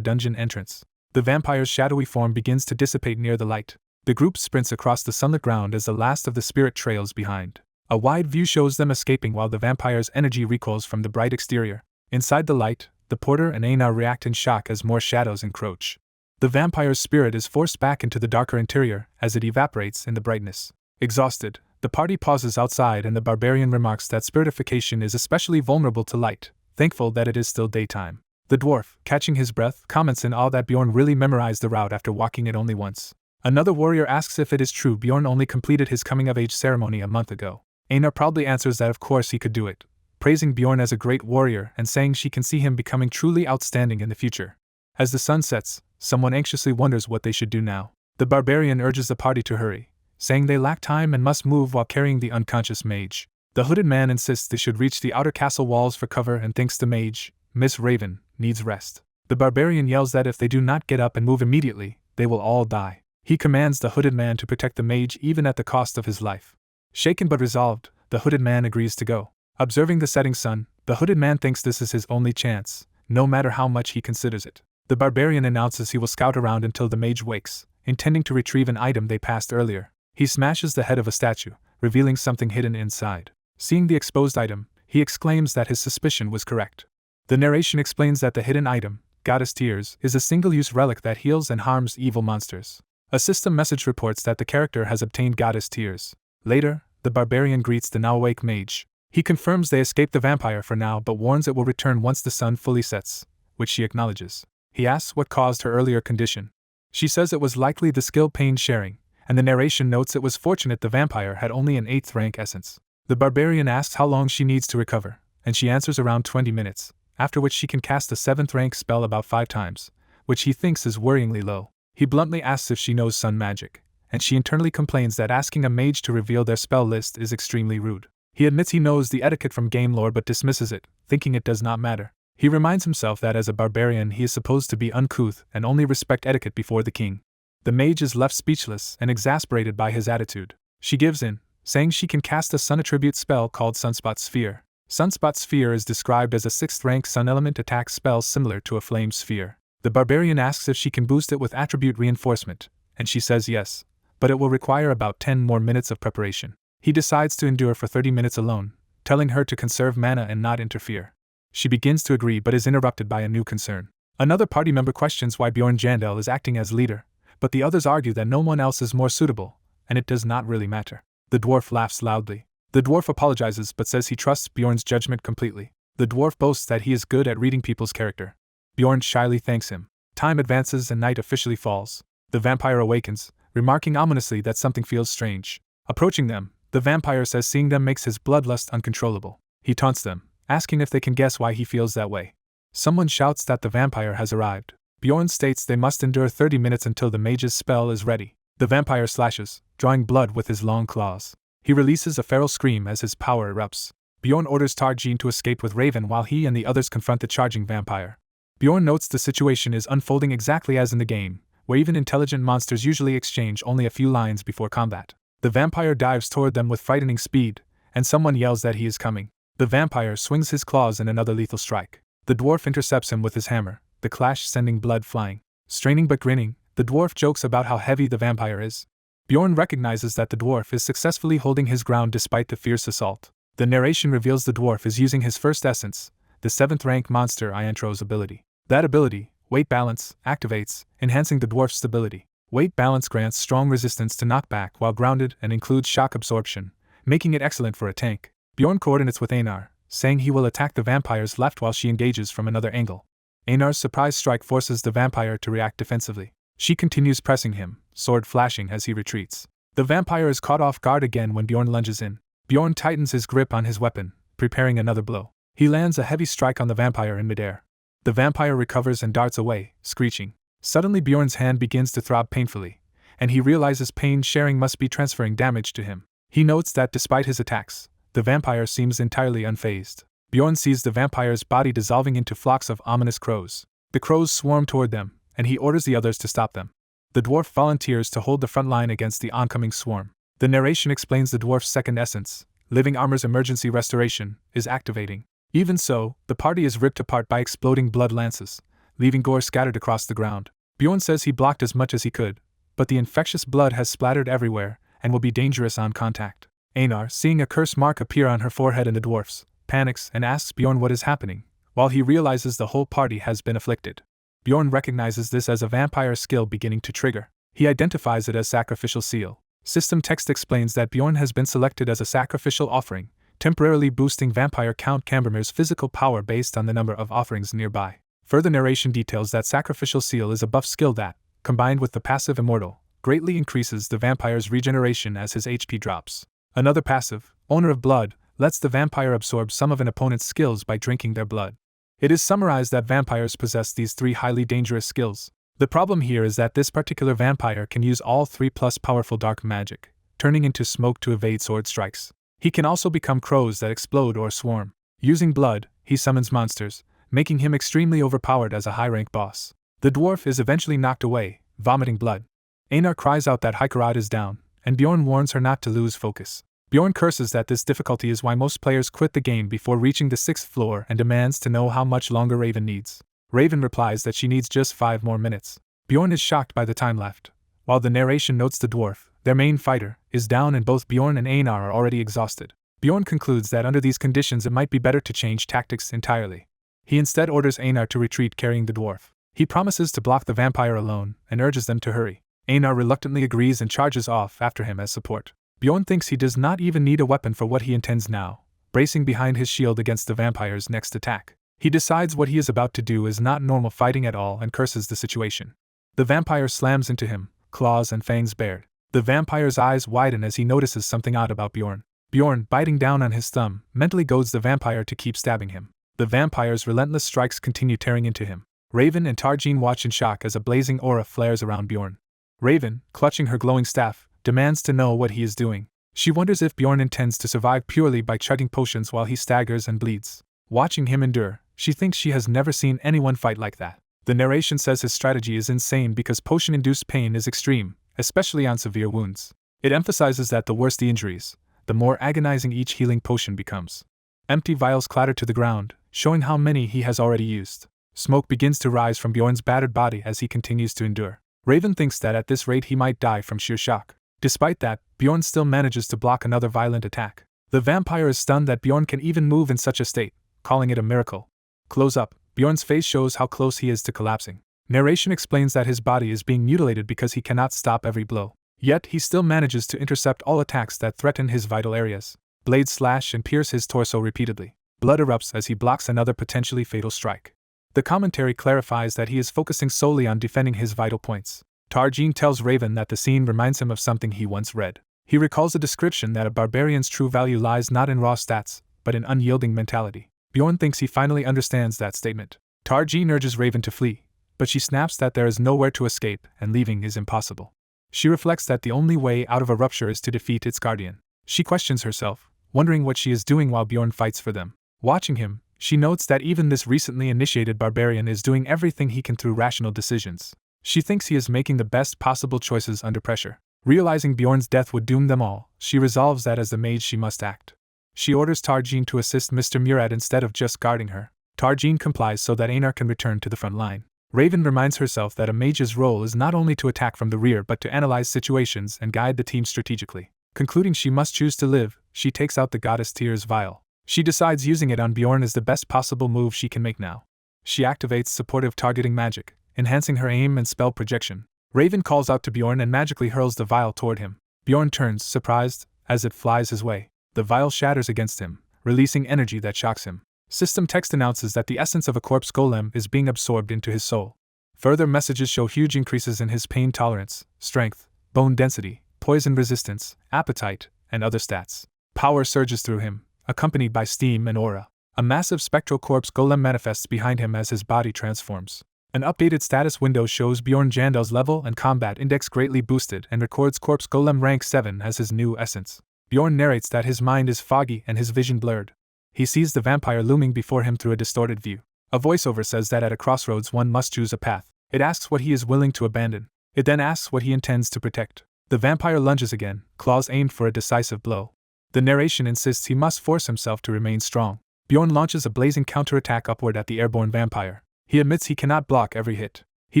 dungeon entrance. The vampire's shadowy form begins to dissipate near the light. The group sprints across the sunlit ground as the last of the spirit trails behind. A wide view shows them escaping while the vampire's energy recoils from the bright exterior. Inside the light, the porter and Anar react in shock as more shadows encroach. The vampire's spirit is forced back into the darker interior as it evaporates in the brightness. Exhausted, the party pauses outside and the barbarian remarks that spiritification is especially vulnerable to light, thankful that it is still daytime. The dwarf, catching his breath, comments in awe that Bjorn really memorized the route after walking it only once. Another warrior asks if it is true Bjorn only completed his coming-of-age ceremony a month ago. Anar proudly answers that of course he could do it, praising Bjorn as a great warrior and saying she can see him becoming truly outstanding in the future. As the sun sets, someone anxiously wonders what they should do now. The barbarian urges the party to hurry, saying they lack time and must move while carrying the unconscious mage. The hooded man insists they should reach the outer castle walls for cover and thinks the mage, Miss Raven, needs rest. The barbarian yells that if they do not get up and move immediately, they will all die. He commands the hooded man to protect the mage even at the cost of his life. Shaken but resolved, the hooded man agrees to go. Observing the setting sun, the hooded man thinks this is his only chance, no matter how much he considers it. The barbarian announces he will scout around until the mage wakes, intending to retrieve an item they passed earlier. He smashes the head of a statue, revealing something hidden inside. Seeing the exposed item, he exclaims that his suspicion was correct. The narration explains that the hidden item, Goddess Tears, is a single-use relic that heals and harms evil monsters. A system message reports that the character has obtained Goddess Tears. Later, the barbarian greets the now-awake mage. He confirms they escaped the vampire for now but warns it will return once the sun fully sets, which she acknowledges. He asks what caused her earlier condition. She says it was likely the skill pain sharing, and the narration notes it was fortunate the vampire had only an 8th rank essence. The barbarian asks how long she needs to recover, and she answers around 20 minutes, after which she can cast a 7th rank spell about 5 times, which he thinks is worryingly low. He bluntly asks if she knows sun magic, and she internally complains that asking a mage to reveal their spell list is extremely rude. He admits he knows the etiquette from game lore but dismisses it, thinking it does not matter. He reminds himself that as a barbarian he is supposed to be uncouth and only respect etiquette before the king. The mage is left speechless and exasperated by his attitude. She gives in, saying she can cast a sun attribute spell called Sunspot Sphere. Sunspot Sphere is described as a 6th rank sun element attack spell similar to a flame sphere. The barbarian asks if she can boost it with attribute reinforcement, and she says yes, but it will require about 10 more minutes of preparation. He decides to endure for 30 minutes alone, telling her to conserve mana and not interfere. She begins to agree but is interrupted by a new concern. Another party member questions why Bjorn Jandel is acting as leader, but the others argue that no one else is more suitable, and it does not really matter. The dwarf laughs loudly. The dwarf apologizes but says he trusts Bjorn's judgment completely. The dwarf boasts that he is good at reading people's character. Bjorn shyly thanks him. Time advances and night officially falls. The vampire awakens, remarking ominously that something feels strange. Approaching them, the vampire says seeing them makes his bloodlust uncontrollable. He taunts them, asking if they can guess why he feels that way. Someone shouts that the vampire has arrived. Bjorn states they must endure 30 minutes until the mage's spell is ready. The vampire slashes, drawing blood with his long claws. He releases a feral scream as his power erupts. Bjorn orders Tarjin to escape with Raven while he and the others confront the charging vampire. Bjorn notes the situation is unfolding exactly as in the game, where even intelligent monsters usually exchange only a few lines before combat. The vampire dives toward them with frightening speed, and someone yells that he is coming. The vampire swings his claws in another lethal strike. The dwarf intercepts him with his hammer, the clash sending blood flying. Straining but grinning, the dwarf jokes about how heavy the vampire is. Bjorn recognizes that the dwarf is successfully holding his ground despite the fierce assault. The narration reveals the dwarf is using his first essence, the 7th rank monster Iantro's ability. That ability, Weight Balance, activates, enhancing the dwarf's stability. Weight Balance grants strong resistance to knockback while grounded and includes shock absorption, making it excellent for a tank. Bjorn coordinates with Anar, saying he will attack the vampire's left while she engages from another angle. Anar's surprise strike forces the vampire to react defensively. She continues pressing him, sword flashing as he retreats. The vampire is caught off guard again when Bjorn lunges in. Bjorn tightens his grip on his weapon, preparing another blow. He lands a heavy strike on the vampire in midair. The vampire recovers and darts away, screeching. Suddenly Bjorn's hand begins to throb painfully, and he realizes pain sharing must be transferring damage to him. He notes that despite his attacks, the vampire seems entirely unfazed. Bjorn sees the vampire's body dissolving into flocks of ominous crows. The crows swarm toward them, and he orders the others to stop them. The dwarf volunteers to hold the front line against the oncoming swarm. The narration explains the dwarf's second essence, Living Armor's emergency restoration, is activating. Even so, the party is ripped apart by exploding blood lances, leaving gore scattered across the ground. Bjorn says he blocked as much as he could, but the infectious blood has splattered everywhere and will be dangerous on contact. Anar, seeing a curse mark appear on her forehead in the dwarf's, panics and asks Bjorn what is happening, while he realizes the whole party has been afflicted. Bjorn recognizes this as a vampire skill beginning to trigger. He identifies it as Sacrificial Seal. System text explains that Bjorn has been selected as a sacrificial offering, temporarily boosting vampire Count Cambermere's physical power based on the number of offerings nearby. Further narration details that Sacrificial Seal is a buff skill that, combined with the passive Immortal, greatly increases the vampire's regeneration as his HP drops. Another passive, Owner of Blood, lets the vampire absorb some of an opponent's skills by drinking their blood. It is summarized that vampires possess these 3 highly dangerous skills. The problem here is that this particular vampire can use all 3 plus powerful dark magic, turning into smoke to evade sword strikes. He can also become crows that explode or swarm. Using blood, he summons monsters, making him extremely overpowered as a high-rank boss. The dwarf is eventually knocked away, vomiting blood. Anar cries out that Hikarad is down, and Bjorn warns her not to lose focus. Bjorn curses that this difficulty is why most players quit the game before reaching the 6th floor and demands to know how much longer Raven needs. Raven replies that she needs just 5 more minutes. Bjorn is shocked by the time left. While the narration notes the dwarf, their main fighter, is down and both Bjorn and Anar are already exhausted. Bjorn concludes that under these conditions it might be better to change tactics entirely. He instead orders Anar to retreat carrying the dwarf. He promises to block the vampire alone and urges them to hurry. Anar reluctantly agrees and charges off after him as support. Bjorn thinks he does not even need a weapon for what he intends now, bracing behind his shield against the vampire's next attack. He decides what he is about to do is not normal fighting at all and curses the situation. The vampire slams into him, claws and fangs bared. The vampire's eyes widen as he notices something odd about Bjorn. Bjorn, biting down on his thumb, mentally goads the vampire to keep stabbing him. The vampire's relentless strikes continue tearing into him. Raven and Tarjin watch in shock as a blazing aura flares around Bjorn. Raven, clutching her glowing staff, demands to know what he is doing. She wonders if Bjorn intends to survive purely by chugging potions while he staggers and bleeds. Watching him endure, she thinks she has never seen anyone fight like that. The narration says his strategy is insane because potion-induced pain is extreme, especially on severe wounds. It emphasizes that the worse the injuries, the more agonizing each healing potion becomes. Empty vials clatter to the ground, showing how many he has already used. Smoke begins to rise from Bjorn's battered body as he continues to endure. Raven thinks that at this rate he might die from sheer shock. Despite that, Bjorn still manages to block another violent attack. The vampire is stunned that Bjorn can even move in such a state, calling it a miracle. Close up, Bjorn's face shows how close he is to collapsing. Narration explains that his body is being mutilated because he cannot stop every blow. Yet he still manages to intercept all attacks that threaten his vital areas. Blades slash and pierce his torso repeatedly. Blood erupts as he blocks another potentially fatal strike. The commentary clarifies that he is focusing solely on defending his vital points. Tarjin tells Raven that the scene reminds him of something he once read. He recalls a description that a barbarian's true value lies not in raw stats, but in unyielding mentality. Bjorn thinks he finally understands that statement. Tarjin urges Raven to flee, but she snaps that there is nowhere to escape and leaving is impossible. She reflects that the only way out of a rupture is to defeat its guardian. She questions herself, wondering what she is doing while Bjorn fights for them. Watching him, she notes that even this recently initiated barbarian is doing everything he can through rational decisions. She thinks he is making the best possible choices under pressure. Realizing Bjorn's death would doom them all, she resolves that as the mage she must act. She orders Tarjin to assist Mr. Murad instead of just guarding her. Tarjin complies so that Anar can return to the front line. Raven reminds herself that a mage's role is not only to attack from the rear but to analyze situations and guide the team strategically. Concluding she must choose to live, she takes out the goddess Tyr's vial. She decides using it on Bjorn is the best possible move she can make now. She activates supportive targeting magic, enhancing her aim and spell projection. Raven calls out to Bjorn and magically hurls the vial toward him. Bjorn turns, surprised, as it flies his way. The vial shatters against him, releasing energy that shocks him. System text announces that the essence of a corpse golem is being absorbed into his soul. Further messages show huge increases in his pain tolerance, strength, bone density, poison resistance, appetite, and other stats. Power surges through him, accompanied by steam and aura. A massive spectral corpse golem manifests behind him as his body transforms. An updated status window shows Bjorn Jandel's level and combat index greatly boosted and records corpse golem rank 7 as his new essence. Bjorn narrates that his mind is foggy and his vision blurred. He sees the vampire looming before him through a distorted view. A voiceover says that at a crossroads one must choose a path. It asks what he is willing to abandon. It then asks what he intends to protect. The vampire lunges again, claws aimed for a decisive blow. The narration insists he must force himself to remain strong. Bjorn launches a blazing counterattack upward at the airborne vampire. He admits he cannot block every hit. He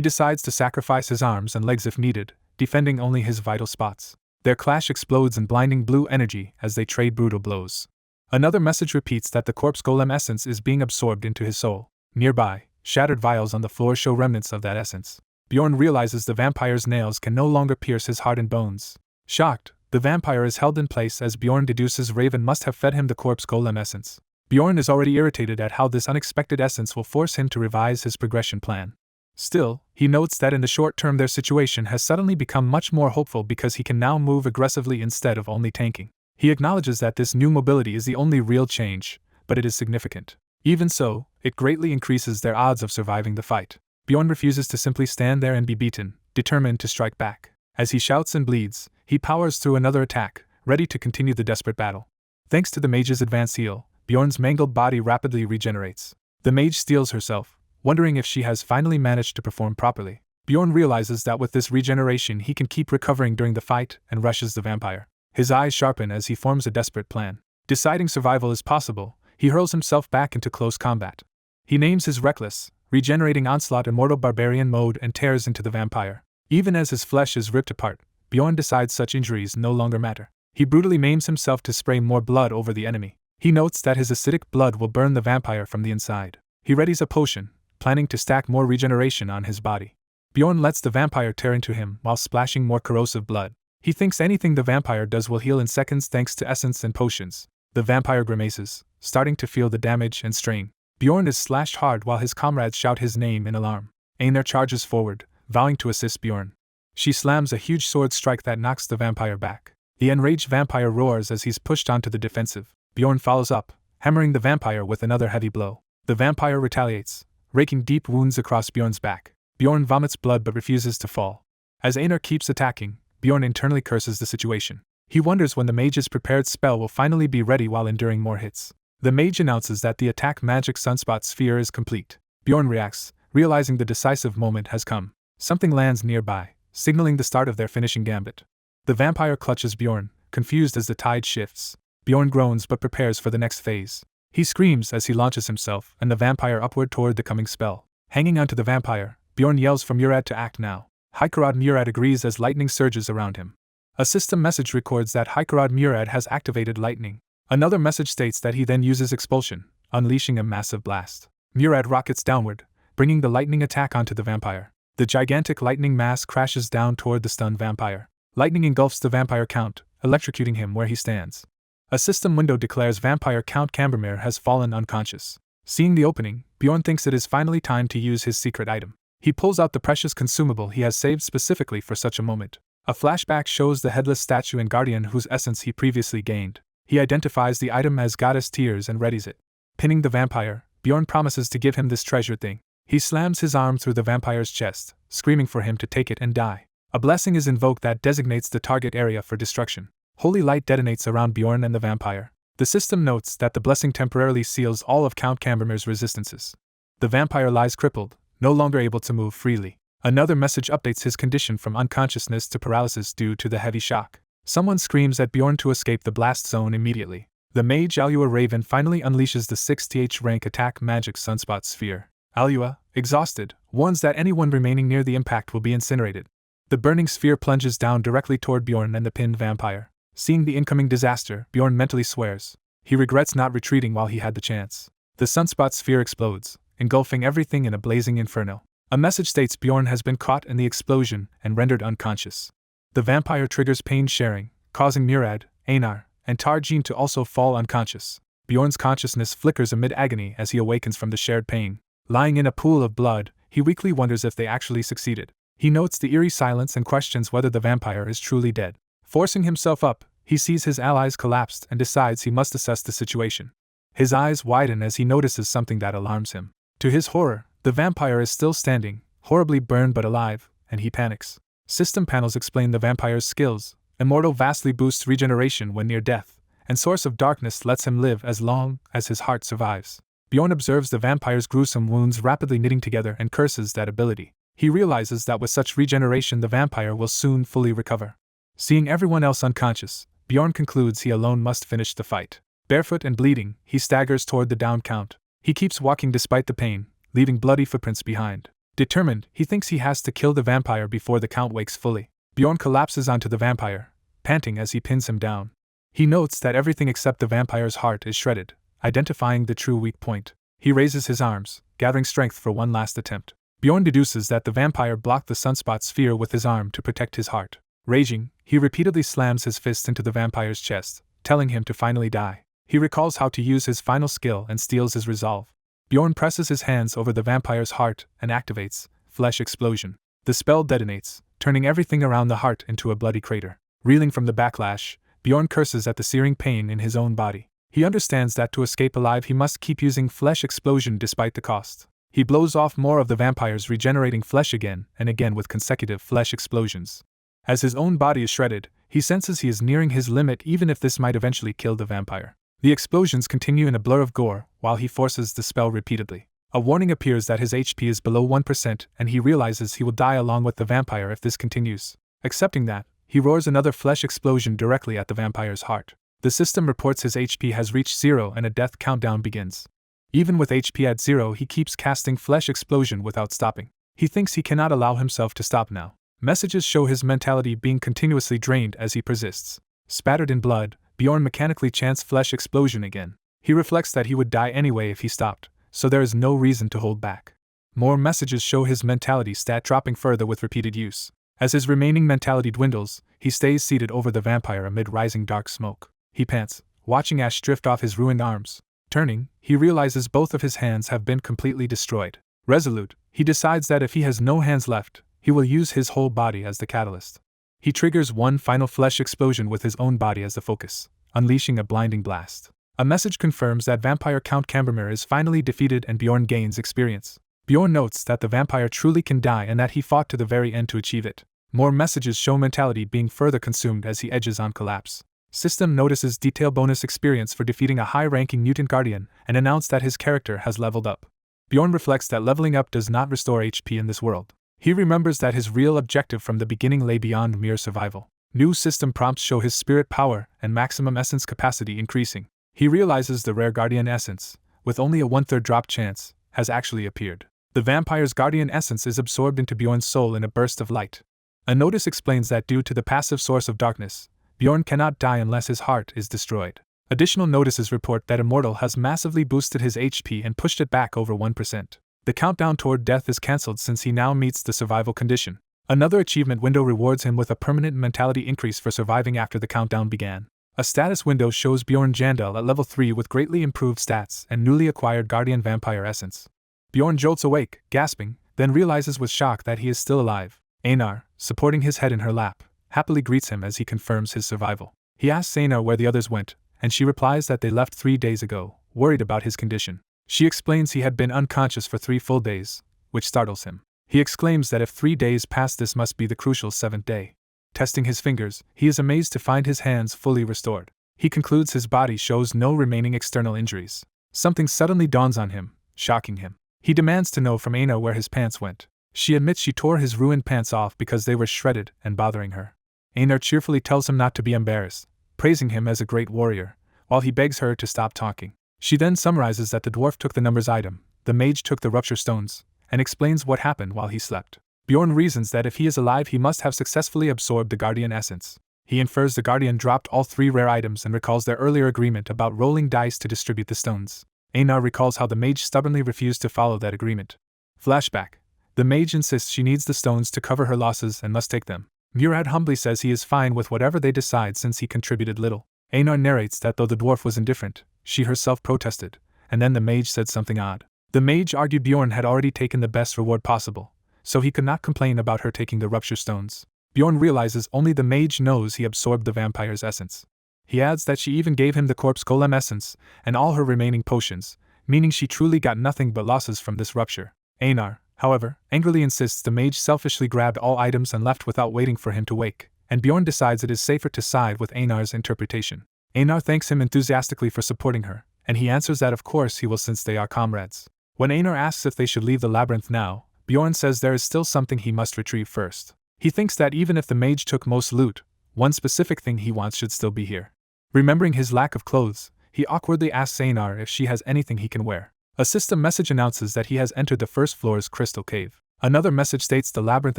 decides to sacrifice his arms and legs if needed, defending only his vital spots. Their clash explodes in blinding blue energy as they trade brutal blows. Another message repeats that the corpse golem essence is being absorbed into his soul. Nearby, shattered vials on the floor show remnants of that essence. Bjorn realizes the vampire's nails can no longer pierce his hardened bones. Shocked, the vampire is held in place as Bjorn deduces Raven must have fed him the corpse golem essence. Bjorn is already irritated at how this unexpected essence will force him to revise his progression plan. Still, he notes that in the short term their situation has suddenly become much more hopeful because he can now move aggressively instead of only tanking. He acknowledges that this new mobility is the only real change, but it is significant. Even so, it greatly increases their odds of surviving the fight. Bjorn refuses to simply stand there and be beaten, determined to strike back. As he shouts and bleeds, he powers through another attack, ready to continue the desperate battle. Thanks to the mage's advanced heal, Bjorn's mangled body rapidly regenerates. The mage steels herself, wondering if she has finally managed to perform properly. Bjorn realizes that with this regeneration he can keep recovering during the fight and rushes the vampire. His eyes sharpen as he forms a desperate plan. Deciding survival is possible, he hurls himself back into close combat. He names his reckless, regenerating onslaught immortal barbarian mode and tears into the vampire. Even as his flesh is ripped apart, Bjorn decides such injuries no longer matter. He brutally maims himself to spray more blood over the enemy. He notes that his acidic blood will burn the vampire from the inside. He readies a potion, planning to stack more regeneration on his body. Bjorn lets the vampire tear into him while splashing more corrosive blood. He thinks anything the vampire does will heal in seconds thanks to essence and potions. The vampire grimaces, starting to feel the damage and strain. Bjorn is slashed hard while his comrades shout his name in alarm. Anar charges forward, vowing to assist Bjorn. She slams a huge sword strike that knocks the vampire back. The enraged vampire roars as he's pushed onto the defensive. Bjorn follows up, hammering the vampire with another heavy blow. The vampire retaliates, raking deep wounds across Bjorn's back. Bjorn vomits blood but refuses to fall. As Anar keeps attacking, Bjorn internally curses the situation. He wonders when the mage's prepared spell will finally be ready while enduring more hits. The mage announces that the attack magic sunspot sphere is complete. Bjorn reacts, realizing the decisive moment has come. Something lands nearby, signaling the start of their finishing gambit. The vampire clutches Bjorn, confused as the tide shifts. Bjorn groans but prepares for the next phase. He screams as he launches himself and the vampire upward toward the coming spell. Hanging onto the vampire, Bjorn yells for Murad to act now. Hikarad Murad agrees as lightning surges around him. A system message records that Hikarad Murad has activated lightning. Another message states that he then uses expulsion, unleashing a massive blast. Murad rockets downward, bringing the lightning attack onto the vampire. The gigantic lightning mass crashes down toward the stunned vampire. Lightning engulfs the vampire Count, electrocuting him where he stands. A system window declares vampire Count Cambermere has fallen unconscious. Seeing the opening, Bjorn thinks it is finally time to use his secret item. He pulls out the precious consumable he has saved specifically for such a moment. A flashback shows the headless statue and guardian whose essence he previously gained. He identifies the item as Goddess Tears and readies it. Pinning the vampire, Bjorn promises to give him this treasured thing. He slams his arm through the vampire's chest, screaming for him to take it and die. A blessing is invoked that designates the target area for destruction. Holy light detonates around Bjorn and the vampire. The system notes that the blessing temporarily seals all of Count Cambermere's resistances. The vampire lies crippled, no longer able to move freely. Another message updates his condition from unconsciousness to paralysis due to the heavy shock. Someone screams at Bjorn to escape the blast zone immediately. The mage Alua Raven finally unleashes the 6th rank attack magic Sunspot Sphere. Alua, exhausted, warns that anyone remaining near the impact will be incinerated. The burning sphere plunges down directly toward Bjorn and the pinned vampire. Seeing the incoming disaster, Bjorn mentally swears. He regrets not retreating while he had the chance. The Sunspot Sphere explodes, engulfing everything in a blazing inferno. A message states Bjorn has been caught in the explosion and rendered unconscious. The vampire triggers pain sharing, causing Murad, Anar, and Tarjin to also fall unconscious. Bjorn's consciousness flickers amid agony as he awakens from the shared pain. Lying in a pool of blood, he weakly wonders if they actually succeeded. He notes the eerie silence and questions whether the vampire is truly dead. Forcing himself up, he sees his allies collapsed and decides he must assess the situation. His eyes widen as he notices something that alarms him. To his horror, the vampire is still standing, horribly burned but alive, and he panics. System panels explain the vampire's skills. Immortal vastly boosts regeneration when near death, and Source of Darkness lets him live as long as his heart survives. Bjorn observes the vampire's gruesome wounds rapidly knitting together and curses that ability. He realizes that with such regeneration the vampire will soon fully recover. Seeing everyone else unconscious, Bjorn concludes he alone must finish the fight. Barefoot and bleeding, he staggers toward the downed Count. He keeps walking despite the pain, leaving bloody footprints behind. Determined, he thinks he has to kill the vampire before the Count wakes fully. Bjorn collapses onto the vampire, panting as he pins him down. He notes that everything except the vampire's heart is shredded, identifying the true weak point. He raises his arms, gathering strength for one last attempt. Bjorn deduces that the vampire blocked the Sunspot Sphere with his arm to protect his heart. Raging, he repeatedly slams his fist into the vampire's chest, telling him to finally die. He recalls how to use his final skill and steals his resolve. Bjorn presses his hands over the vampire's heart and activates Flesh Explosion. The spell detonates, turning everything around the heart into a bloody crater. Reeling from the backlash, Bjorn curses at the searing pain in his own body. He understands that to escape alive he must keep using Flesh Explosion despite the cost. He blows off more of the vampire's regenerating flesh again and again with consecutive flesh explosions. As his own body is shredded, he senses he is nearing his limit even if this might eventually kill the vampire. The explosions continue in a blur of gore while he forces the spell repeatedly. A warning appears that his HP is below 1% and he realizes he will die along with the vampire if this continues. Accepting that, he roars another flesh explosion directly at the vampire's heart. The system reports his HP has reached 0 and a death countdown begins. Even with HP at 0, he keeps casting Flesh Explosion without stopping. He thinks he cannot allow himself to stop now. Messages show his mentality being continuously drained as he persists. Spattered in blood, Bjorn mechanically chants Flesh Explosion again. He reflects that he would die anyway if he stopped, so there is no reason to hold back. More messages show his mentality stat dropping further with repeated use. As his remaining mentality dwindles, he stays seated over the vampire amid rising dark smoke. He pants, watching ash drift off his ruined arms. Turning, he realizes both of his hands have been completely destroyed. Resolute, he decides that if he has no hands left, he will use his whole body as the catalyst. He triggers one final flesh explosion with his own body as the focus, unleashing a blinding blast. A message confirms that vampire Count Cambermere is finally defeated and Bjorn gains experience. Bjorn notes that the vampire truly can die and that he fought to the very end to achieve it. More messages show mentality being further consumed as he edges on collapse. System notices detail bonus experience for defeating a high-ranking mutant guardian and announces that his character has leveled up. Bjorn reflects that leveling up does not restore HP in this world. He remembers that his real objective from the beginning lay beyond mere survival. New system prompts show his spirit power and maximum essence capacity increasing. He realizes the rare guardian essence, with only a 1/3 drop chance, has actually appeared. The vampire's guardian essence is absorbed into Bjorn's soul in a burst of light. A notice explains that due to the passive Source of Darkness, Bjorn cannot die unless his heart is destroyed. Additional notices report that Immortal has massively boosted his HP and pushed it back over 1%. The countdown toward death is cancelled since he now meets the survival condition. Another achievement window rewards him with a permanent mentality increase for surviving after the countdown began. A status window shows Bjorn Jandel at level 3 with greatly improved stats and newly acquired Guardian Vampire Essence. Bjorn jolts awake, gasping, then realizes with shock that he is still alive. Anar, supporting his head in her lap, happily greets him as he confirms his survival. He asks Anar where the others went, and she replies that they left 3 days ago, worried about his condition. She explains he had been unconscious for 3 full days, which startles him. He exclaims that if 3 days passed, this must be the crucial 7th day. Testing his fingers, he is amazed to find his hands fully restored. He concludes his body shows no remaining external injuries. Something suddenly dawns on him, shocking him. He demands to know from Anar where his pants went. She admits she tore his ruined pants off because they were shredded and bothering her. Anar cheerfully tells him not to be embarrassed, praising him as a great warrior, while he begs her to stop talking. She then summarizes that the dwarf took the numbers item, the mage took the rupture stones, and explains what happened while he slept. Bjorn reasons that if he is alive he must have successfully absorbed the Guardian Essence. He infers the Guardian dropped all 3 rare items and recalls their earlier agreement about rolling dice to distribute the stones. Anar recalls how the mage stubbornly refused to follow that agreement. Flashback. The mage insists she needs the stones to cover her losses and must take them. Murad humbly says he is fine with whatever they decide since he contributed little. Anar narrates that though the dwarf was indifferent, she herself protested, and then the mage said something odd. The mage argued Bjorn had already taken the best reward possible, so he could not complain about her taking the rupture stones. Bjorn realizes only the mage knows he absorbed the vampire's essence. He adds that she even gave him the corpse golem essence and all her remaining potions, meaning she truly got nothing but losses from this rupture. Anar, however, angrily insists the mage selfishly grabbed all items and left without waiting for him to wake, and Bjorn decides it is safer to side with Anar's interpretation. Anar thanks him enthusiastically for supporting her, and he answers that of course he will since they are comrades. When Anar asks if they should leave the labyrinth now, Bjorn says there is still something he must retrieve first. He thinks that even if the mage took most loot, one specific thing he wants should still be here. Remembering his lack of clothes, he awkwardly asks Anar if she has anything he can wear. A system message announces that he has entered the first floor's crystal cave. Another message states the labyrinth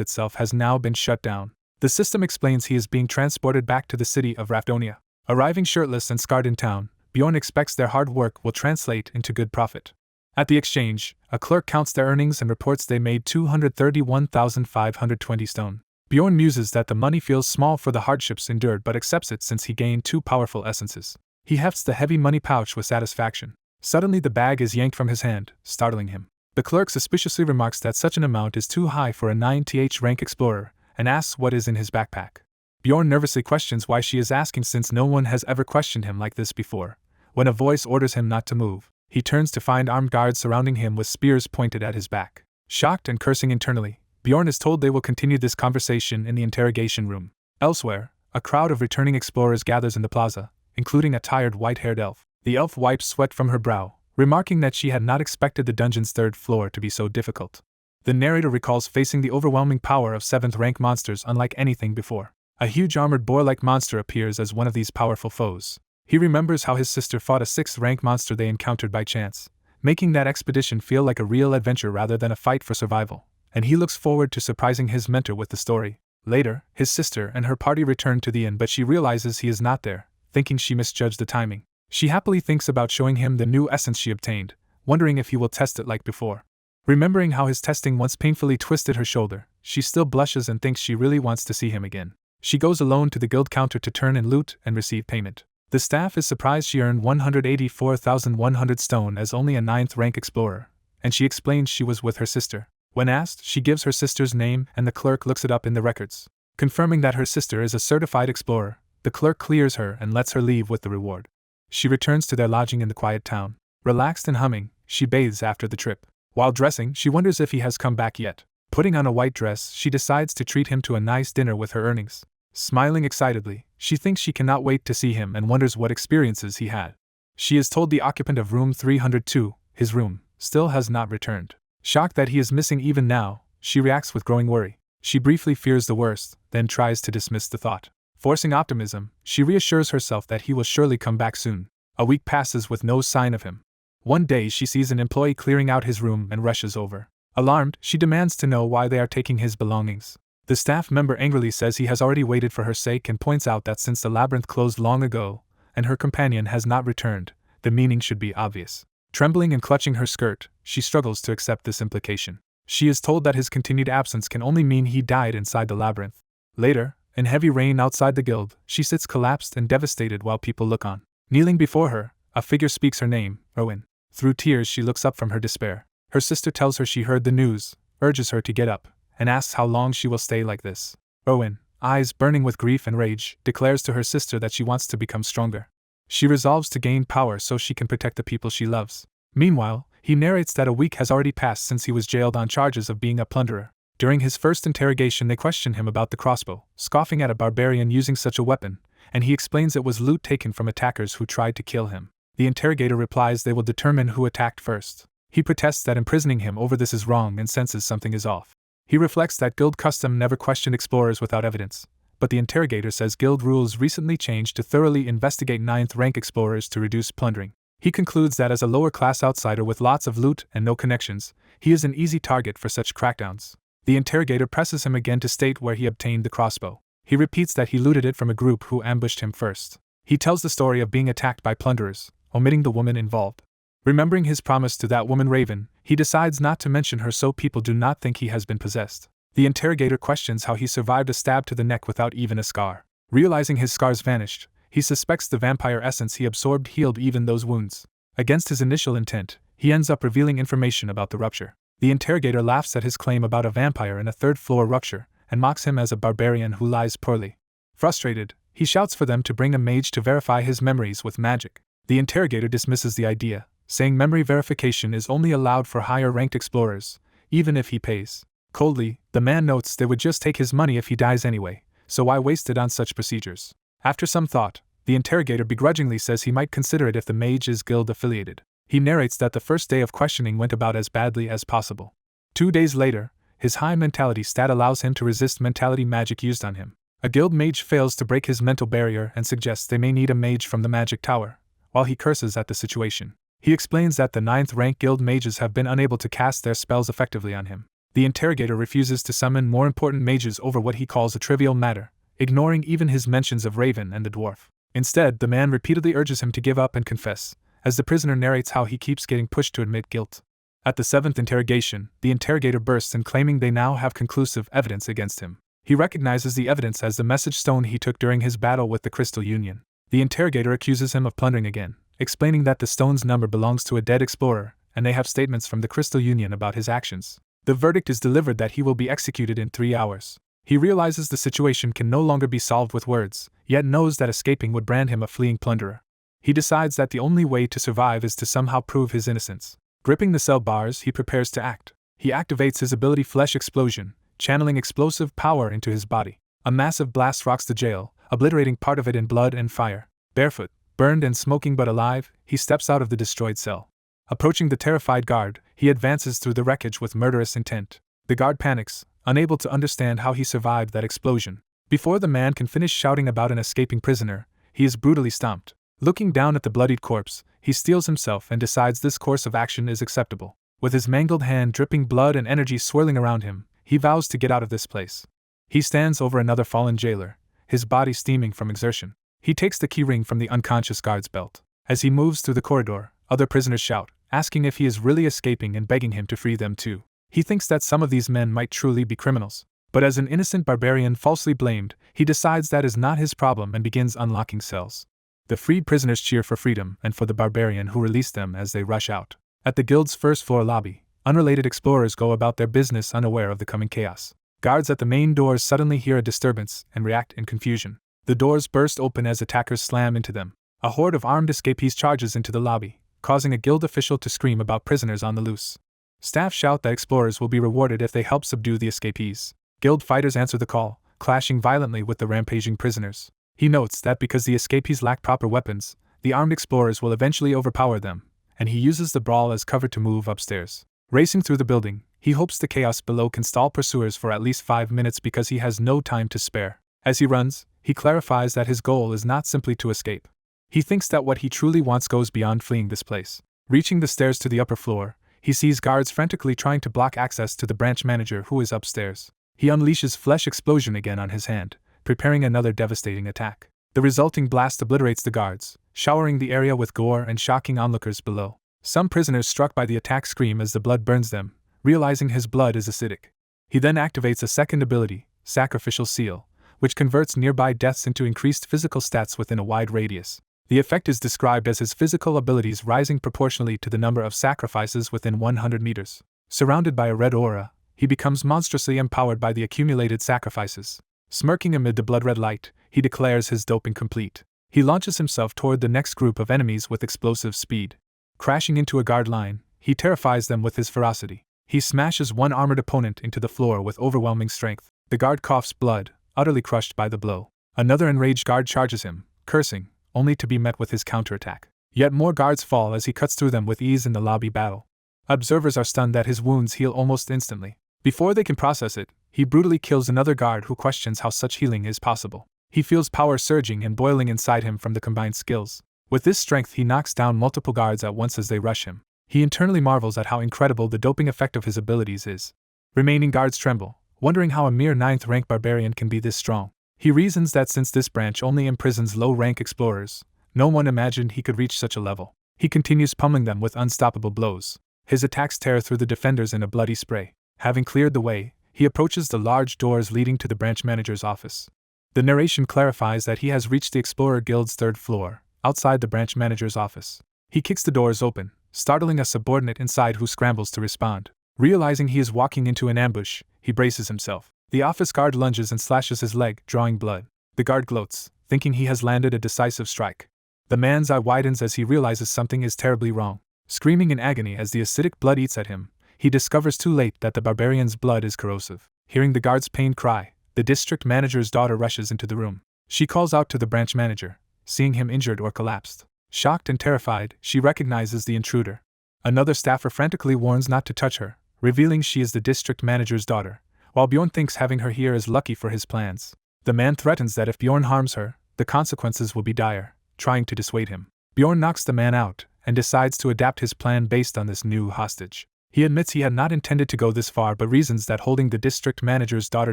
itself has now been shut down. The system explains he is being transported back to the city of Raponia. Arriving shirtless and scarred in town, Bjorn expects their hard work will translate into good profit. At the exchange, a clerk counts their earnings and reports they made 231,520 stone. Bjorn muses that the money feels small for the hardships endured but accepts it since he gained 2 powerful essences. He hefts the heavy money pouch with satisfaction. Suddenly the bag is yanked from his hand, startling him. The clerk suspiciously remarks that such an amount is too high for a 9th rank explorer, and asks what is in his backpack. Bjorn nervously questions why she is asking since no one has ever questioned him like this before. When a voice orders him not to move, he turns to find armed guards surrounding him with spears pointed at his back. Shocked and cursing internally, Bjorn is told they will continue this conversation in the interrogation room. Elsewhere, a crowd of returning explorers gathers in the plaza, including a tired white-haired elf. The elf wipes sweat from her brow, remarking that she had not expected the dungeon's 3rd floor to be so difficult. The narrator recalls facing the overwhelming power of 7th rank monsters unlike anything before. A huge armored boar-like monster appears as one of these powerful foes. He remembers how his sister fought a 6th rank monster they encountered by chance, making that expedition feel like a real adventure rather than a fight for survival, and he looks forward to surprising his mentor with the story. Later, his sister and her party return to the inn but she realizes he is not there, thinking she misjudged the timing. She happily thinks about showing him the new essence she obtained, wondering if he will test it like before. Remembering how his testing once painfully twisted her shoulder, she still blushes and thinks she really wants to see him again. She goes alone to the guild counter to turn in loot and receive payment. The staff is surprised she earned 184,100 stone as only a 9th rank explorer, and she explains she was with her sister. When asked, she gives her sister's name and the clerk looks it up in the records. Confirming that her sister is a certified explorer, the clerk clears her and lets her leave with the reward. She returns to their lodging in the quiet town. Relaxed and humming, she bathes after the trip. While dressing, she wonders if he has come back yet. Putting on a white dress, she decides to treat him to a nice dinner with her earnings. Smiling excitedly, she thinks she cannot wait to see him and wonders what experiences he had. She is told the occupant of room 302, his room, still has not returned. Shocked that he is missing even now, she reacts with growing worry. She briefly fears the worst, then tries to dismiss the thought. Forcing optimism, she reassures herself that he will surely come back soon. A week passes with no sign of him. One day she sees an employee clearing out his room and rushes over. Alarmed, she demands to know why they are taking his belongings. The staff member angrily says he has already waited for her sake and points out that since the labyrinth closed long ago, and her companion has not returned, the meaning should be obvious. Trembling and clutching her skirt, she struggles to accept this implication. She is told that his continued absence can only mean he died inside the labyrinth. Later, in heavy rain outside the guild, she sits collapsed and devastated while people look on. Kneeling before her, a figure speaks her name, Owen. Through tears she looks up from her despair. Her sister tells her she heard the news, urges her to get up, and asks how long she will stay like this. Owen, eyes burning with grief and rage, declares to her sister that she wants to become stronger. She resolves to gain power so she can protect the people she loves. Meanwhile, he narrates that a week has already passed since he was jailed on charges of being a plunderer. During his first interrogation they question him about the crossbow, scoffing at a barbarian using such a weapon, and he explains it was loot taken from attackers who tried to kill him. The interrogator replies they will determine who attacked first. He protests that imprisoning him over this is wrong and senses something is off. He reflects that guild custom never questioned explorers without evidence, but the interrogator says guild rules recently changed to thoroughly investigate 9th rank explorers to reduce plundering. He concludes that as a lower-class outsider with lots of loot and no connections, he is an easy target for such crackdowns. The interrogator presses him again to state where he obtained the crossbow. He repeats that he looted it from a group who ambushed him first. He tells the story of being attacked by plunderers, omitting the woman involved. Remembering his promise to that woman Raven, he decides not to mention her so people do not think he has been possessed. The interrogator questions how he survived a stab to the neck without even a scar. Realizing his scars vanished, he suspects the vampire essence he absorbed healed even those wounds. Against his initial intent, he ends up revealing information about the rupture. The interrogator laughs at his claim about a vampire in a third-floor rupture, and mocks him as a barbarian who lies poorly. Frustrated, he shouts for them to bring a mage to verify his memories with magic. The interrogator dismisses the idea, saying memory verification is only allowed for higher-ranked explorers, even if he pays. Coldly, the man notes they would just take his money if he dies anyway, so why waste it on such procedures? After some thought, the interrogator begrudgingly says he might consider it if the mage is guild-affiliated. He narrates that the first day of questioning went about as badly as possible. 2 days later, his high mentality stat allows him to resist mentality magic used on him. A guild mage fails to break his mental barrier and suggests they may need a mage from the magic tower, while he curses at the situation. He explains that the 9th rank guild mages have been unable to cast their spells effectively on him. The interrogator refuses to summon more important mages over what he calls a trivial matter, ignoring even his mentions of Raven and the dwarf. Instead, the man repeatedly urges him to give up and confess, as the prisoner narrates how he keeps getting pushed to admit guilt. At the 7th interrogation, the interrogator bursts in claiming they now have conclusive evidence against him. He recognizes the evidence as the message stone he took during his battle with the Crystal Union. The interrogator accuses him of plundering again, explaining that the stone's number belongs to a dead explorer, and they have statements from the Crystal Union about his actions. The verdict is delivered that he will be executed in 3 hours. He realizes the situation can no longer be solved with words, yet knows that escaping would brand him a fleeing plunderer. He decides that the only way to survive is to somehow prove his innocence. Gripping the cell bars, he prepares to act. He activates his ability Flesh Explosion, channeling explosive power into his body. A massive blast rocks the jail, obliterating part of it in blood and fire. Barefoot, burned and smoking but alive, he steps out of the destroyed cell. Approaching the terrified guard, he advances through the wreckage with murderous intent. The guard panics, unable to understand how he survived that explosion. Before the man can finish shouting about an escaping prisoner, he is brutally stomped. Looking down at the bloodied corpse, he steels himself and decides this course of action is acceptable. With his mangled hand dripping blood and energy swirling around him, he vows to get out of this place. He stands over another fallen jailer, his body steaming from exertion. He takes the keyring from the unconscious guard's belt. As he moves through the corridor, other prisoners shout, asking if he is really escaping and begging him to free them too. He thinks that some of these men might truly be criminals. But as an innocent barbarian falsely blamed, he decides that is not his problem and begins unlocking cells. The freed prisoners cheer for freedom and for the barbarian who released them as they rush out. At the guild's first-floor lobby, unrelated explorers go about their business unaware of the coming chaos. Guards at the main doors suddenly hear a disturbance and react in confusion. The doors burst open as attackers slam into them. A horde of armed escapees charges into the lobby, causing a guild official to scream about prisoners on the loose. Staff shout that explorers will be rewarded if they help subdue the escapees. Guild fighters answer the call, clashing violently with the rampaging prisoners. He notes that because the escapees lack proper weapons, the armed explorers will eventually overpower them, and he uses the brawl as cover to move upstairs. Racing through the building, he hopes the chaos below can stall pursuers for at least 5 minutes because he has no time to spare. As he runs, he clarifies that his goal is not simply to escape. He thinks that what he truly wants goes beyond fleeing this place. Reaching the stairs to the upper floor, he sees guards frantically trying to block access to the branch manager who is upstairs. He unleashes Flesh Explosion again on his hand, preparing another devastating attack. The resulting blast obliterates the guards, showering the area with gore and shocking onlookers below. Some prisoners struck by the attack scream as the blood burns them, realizing his blood is acidic. He then activates a second ability, Sacrificial Seal, which converts nearby deaths into increased physical stats within a wide radius. The effect is described as his physical abilities rising proportionally to the number of sacrifices within 100 meters. Surrounded by a red aura, he becomes monstrously empowered by the accumulated sacrifices. Smirking amid the blood-red light, he declares his doping complete. He launches himself toward the next group of enemies with explosive speed. Crashing into a guard line, he terrifies them with his ferocity. He smashes one armored opponent into the floor with overwhelming strength. The guard coughs blood, utterly crushed by the blow. Another enraged guard charges him, cursing, only to be met with his counterattack. Yet more guards fall as he cuts through them with ease in the lobby battle. Observers are stunned that his wounds heal almost instantly. Before they can process it, he brutally kills another guard who questions how such healing is possible. He feels power surging and boiling inside him from the combined skills. With this strength, he knocks down multiple guards at once as they rush him. He internally marvels at how incredible the doping effect of his abilities is. Remaining guards tremble, wondering how a mere 9th rank barbarian can be this strong. He reasons that since this branch only imprisons low-rank explorers, no one imagined he could reach such a level. He continues pummeling them with unstoppable blows. His attacks tear through the defenders in a bloody spray. Having cleared the way, he approaches the large doors leading to the branch manager's office. The narration clarifies that he has reached the Explorer Guild's 3rd floor, outside the branch manager's office. He kicks the doors open, startling a subordinate inside who scrambles to respond. Realizing he is walking into an ambush, he braces himself. The office guard lunges and slashes his leg, drawing blood. The guard gloats, thinking he has landed a decisive strike. The man's eye widens as he realizes something is terribly wrong. Screaming in agony as the acidic blood eats at him, he discovers too late that the barbarian's blood is corrosive. Hearing the guard's pained cry, the district manager's daughter rushes into the room. She calls out to the branch manager, seeing him injured or collapsed. Shocked and terrified, she recognizes the intruder. Another staffer frantically warns not to touch her, revealing she is the district manager's daughter, while Bjorn thinks having her here is lucky for his plans. The man threatens that if Bjorn harms her, the consequences will be dire, trying to dissuade him. Bjorn knocks the man out, and decides to adapt his plan based on this new hostage. He admits he had not intended to go this far but reasons that holding the district manager's daughter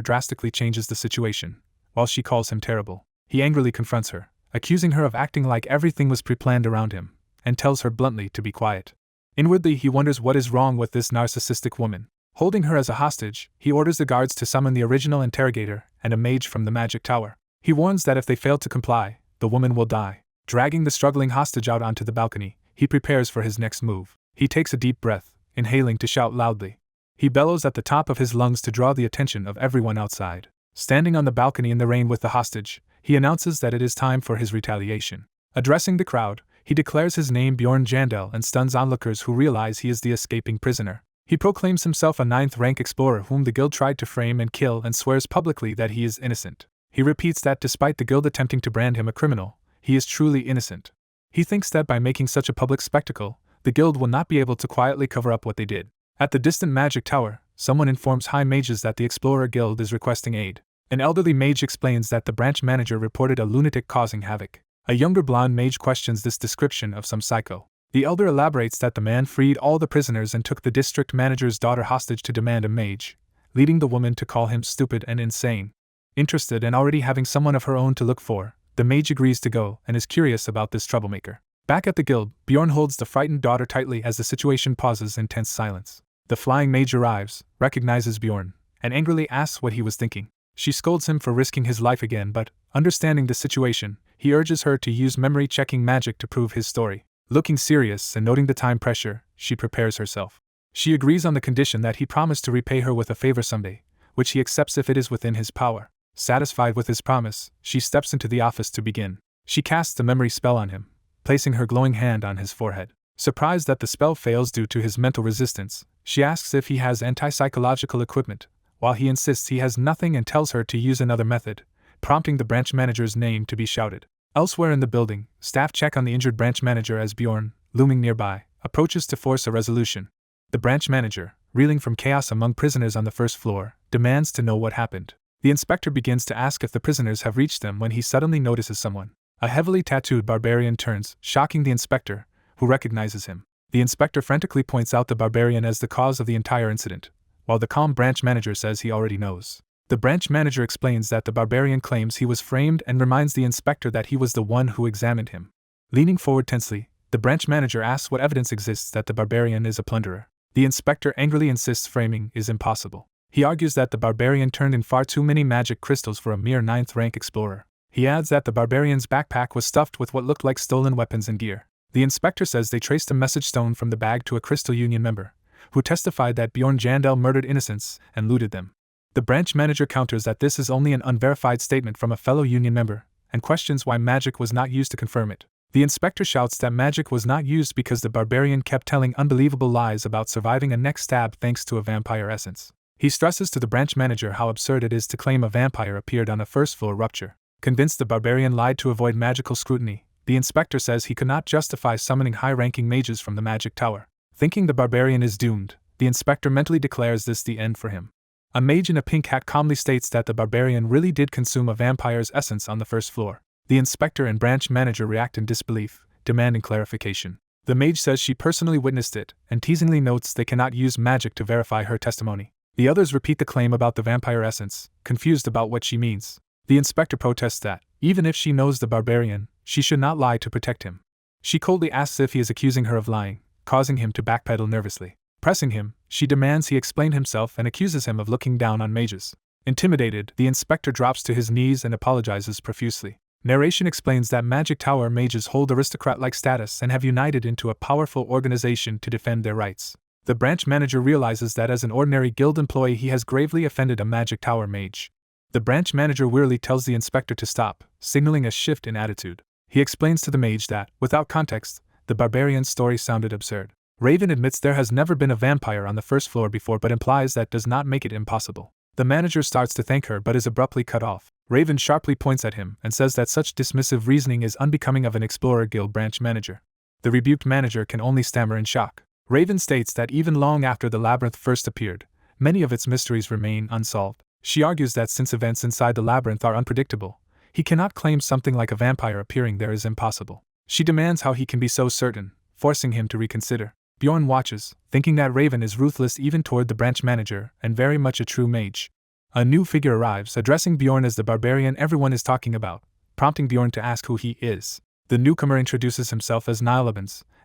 drastically changes the situation. While she calls him terrible, he angrily confronts her, accusing her of acting like everything was pre-planned around him, and tells her bluntly to be quiet. Inwardly, he wonders what is wrong with this narcissistic woman. Holding her as a hostage, he orders the guards to summon the original interrogator and a mage from the magic tower. He warns that if they fail to comply, the woman will die. Dragging the struggling hostage out onto the balcony, he prepares for his next move. He takes a deep breath, inhaling to shout loudly. He bellows at the top of his lungs to draw the attention of everyone outside. Standing on the balcony in the rain with the hostage, he announces that it is time for his retaliation. Addressing the crowd, he declares his name Bjorn Jandel and stuns onlookers who realize he is the escaping prisoner. He proclaims himself a 9th rank explorer whom the guild tried to frame and kill and swears publicly that he is innocent. He repeats that despite the guild attempting to brand him a criminal, he is truly innocent. He thinks that by making such a public spectacle, the guild will not be able to quietly cover up what they did. At the distant magic tower, someone informs high mages that the Explorer Guild is requesting aid. An elderly mage explains that the branch manager reported a lunatic causing havoc. A younger blonde mage questions this description of some psycho. The elder elaborates that the man freed all the prisoners and took the district manager's daughter hostage to demand a mage, leading the woman to call him stupid and insane. Interested and already having someone of her own to look for, the mage agrees to go and is curious about this troublemaker. Back at the guild, Bjorn holds the frightened daughter tightly as the situation pauses in tense silence. The flying mage arrives, recognizes Bjorn, and angrily asks what he was thinking. She scolds him for risking his life again but, understanding the situation, he urges her to use memory-checking magic to prove his story. Looking serious and noting the time pressure, she prepares herself. She agrees on the condition that he promised to repay her with a favor someday, which he accepts if it is within his power. Satisfied with his promise, she steps into the office to begin. She casts a memory spell on him, placing her glowing hand on his forehead. Surprised that the spell fails due to his mental resistance, she asks if he has anti-psychological equipment, while he insists he has nothing and tells her to use another method, prompting the branch manager's name to be shouted. Elsewhere in the building, staff check on the injured branch manager as Bjorn, looming nearby, approaches to force a resolution. The branch manager, reeling from chaos among prisoners on the 1st floor, demands to know what happened. The inspector begins to ask if the prisoners have reached them when he suddenly notices someone. A heavily tattooed barbarian turns, shocking the inspector, who recognizes him. The inspector frantically points out the barbarian as the cause of the entire incident, while the calm branch manager says he already knows. The branch manager explains that the barbarian claims he was framed and reminds the inspector that he was the one who examined him. Leaning forward tensely, the branch manager asks what evidence exists that the Barbarian is a plunderer. The inspector angrily insists framing is impossible. He argues that the Barbarian turned in far too many magic crystals for a mere 9th rank explorer. He adds that the Barbarian's backpack was stuffed with what looked like stolen weapons and gear. The inspector says they traced a message stone from the bag to a Crystal Union member, who testified that Bjorn Jandel murdered innocents and looted them. The branch manager counters that this is only an unverified statement from a fellow Union member, and questions why magic was not used to confirm it. The inspector shouts that magic was not used because the Barbarian kept telling unbelievable lies about surviving a neck stab thanks to a vampire essence. He stresses to the branch manager how absurd it is to claim a vampire appeared on a first-floor rupture. Convinced the Barbarian lied to avoid magical scrutiny, the inspector says he could not justify summoning high-ranking mages from the magic tower. Thinking the Barbarian is doomed, the inspector mentally declares this the end for him. A mage in a pink hat calmly states that the Barbarian really did consume a vampire's essence on the first floor. The inspector and branch manager react in disbelief, demanding clarification. The mage says she personally witnessed it, and teasingly notes they cannot use magic to verify her testimony. The others repeat the claim about the vampire essence, confused about what she means. The inspector protests that, even if she knows the Barbarian, she should not lie to protect him. She coldly asks if he is accusing her of lying, causing him to backpedal nervously. Pressing him, she demands he explain himself and accuses him of looking down on mages. Intimidated, the inspector drops to his knees and apologizes profusely. Narration explains that Magic Tower mages hold aristocrat-like status and have united into a powerful organization to defend their rights. The branch manager realizes that as an ordinary guild employee he has gravely offended a Magic Tower mage. The branch manager wearily tells the inspector to stop, signaling a shift in attitude. He explains to the mage that, without context, the Barbarian's story sounded absurd. Raven admits there has never been a vampire on the first floor before but implies that does not make it impossible. The manager starts to thank her but is abruptly cut off. Raven sharply points at him and says that such dismissive reasoning is unbecoming of an Explorer Guild branch manager. The rebuked manager can only stammer in shock. Raven states that even long after the labyrinth first appeared, many of its mysteries remain unsolved. She argues that since events inside the labyrinth are unpredictable, he cannot claim something like a vampire appearing there is impossible. She demands how he can be so certain, forcing him to reconsider. Bjorn watches, thinking that Raven is ruthless even toward the branch manager and very much a true mage. A new figure arrives, addressing Bjorn as the Barbarian everyone is talking about, prompting Bjorn to ask who he is. The newcomer introduces himself as Niall,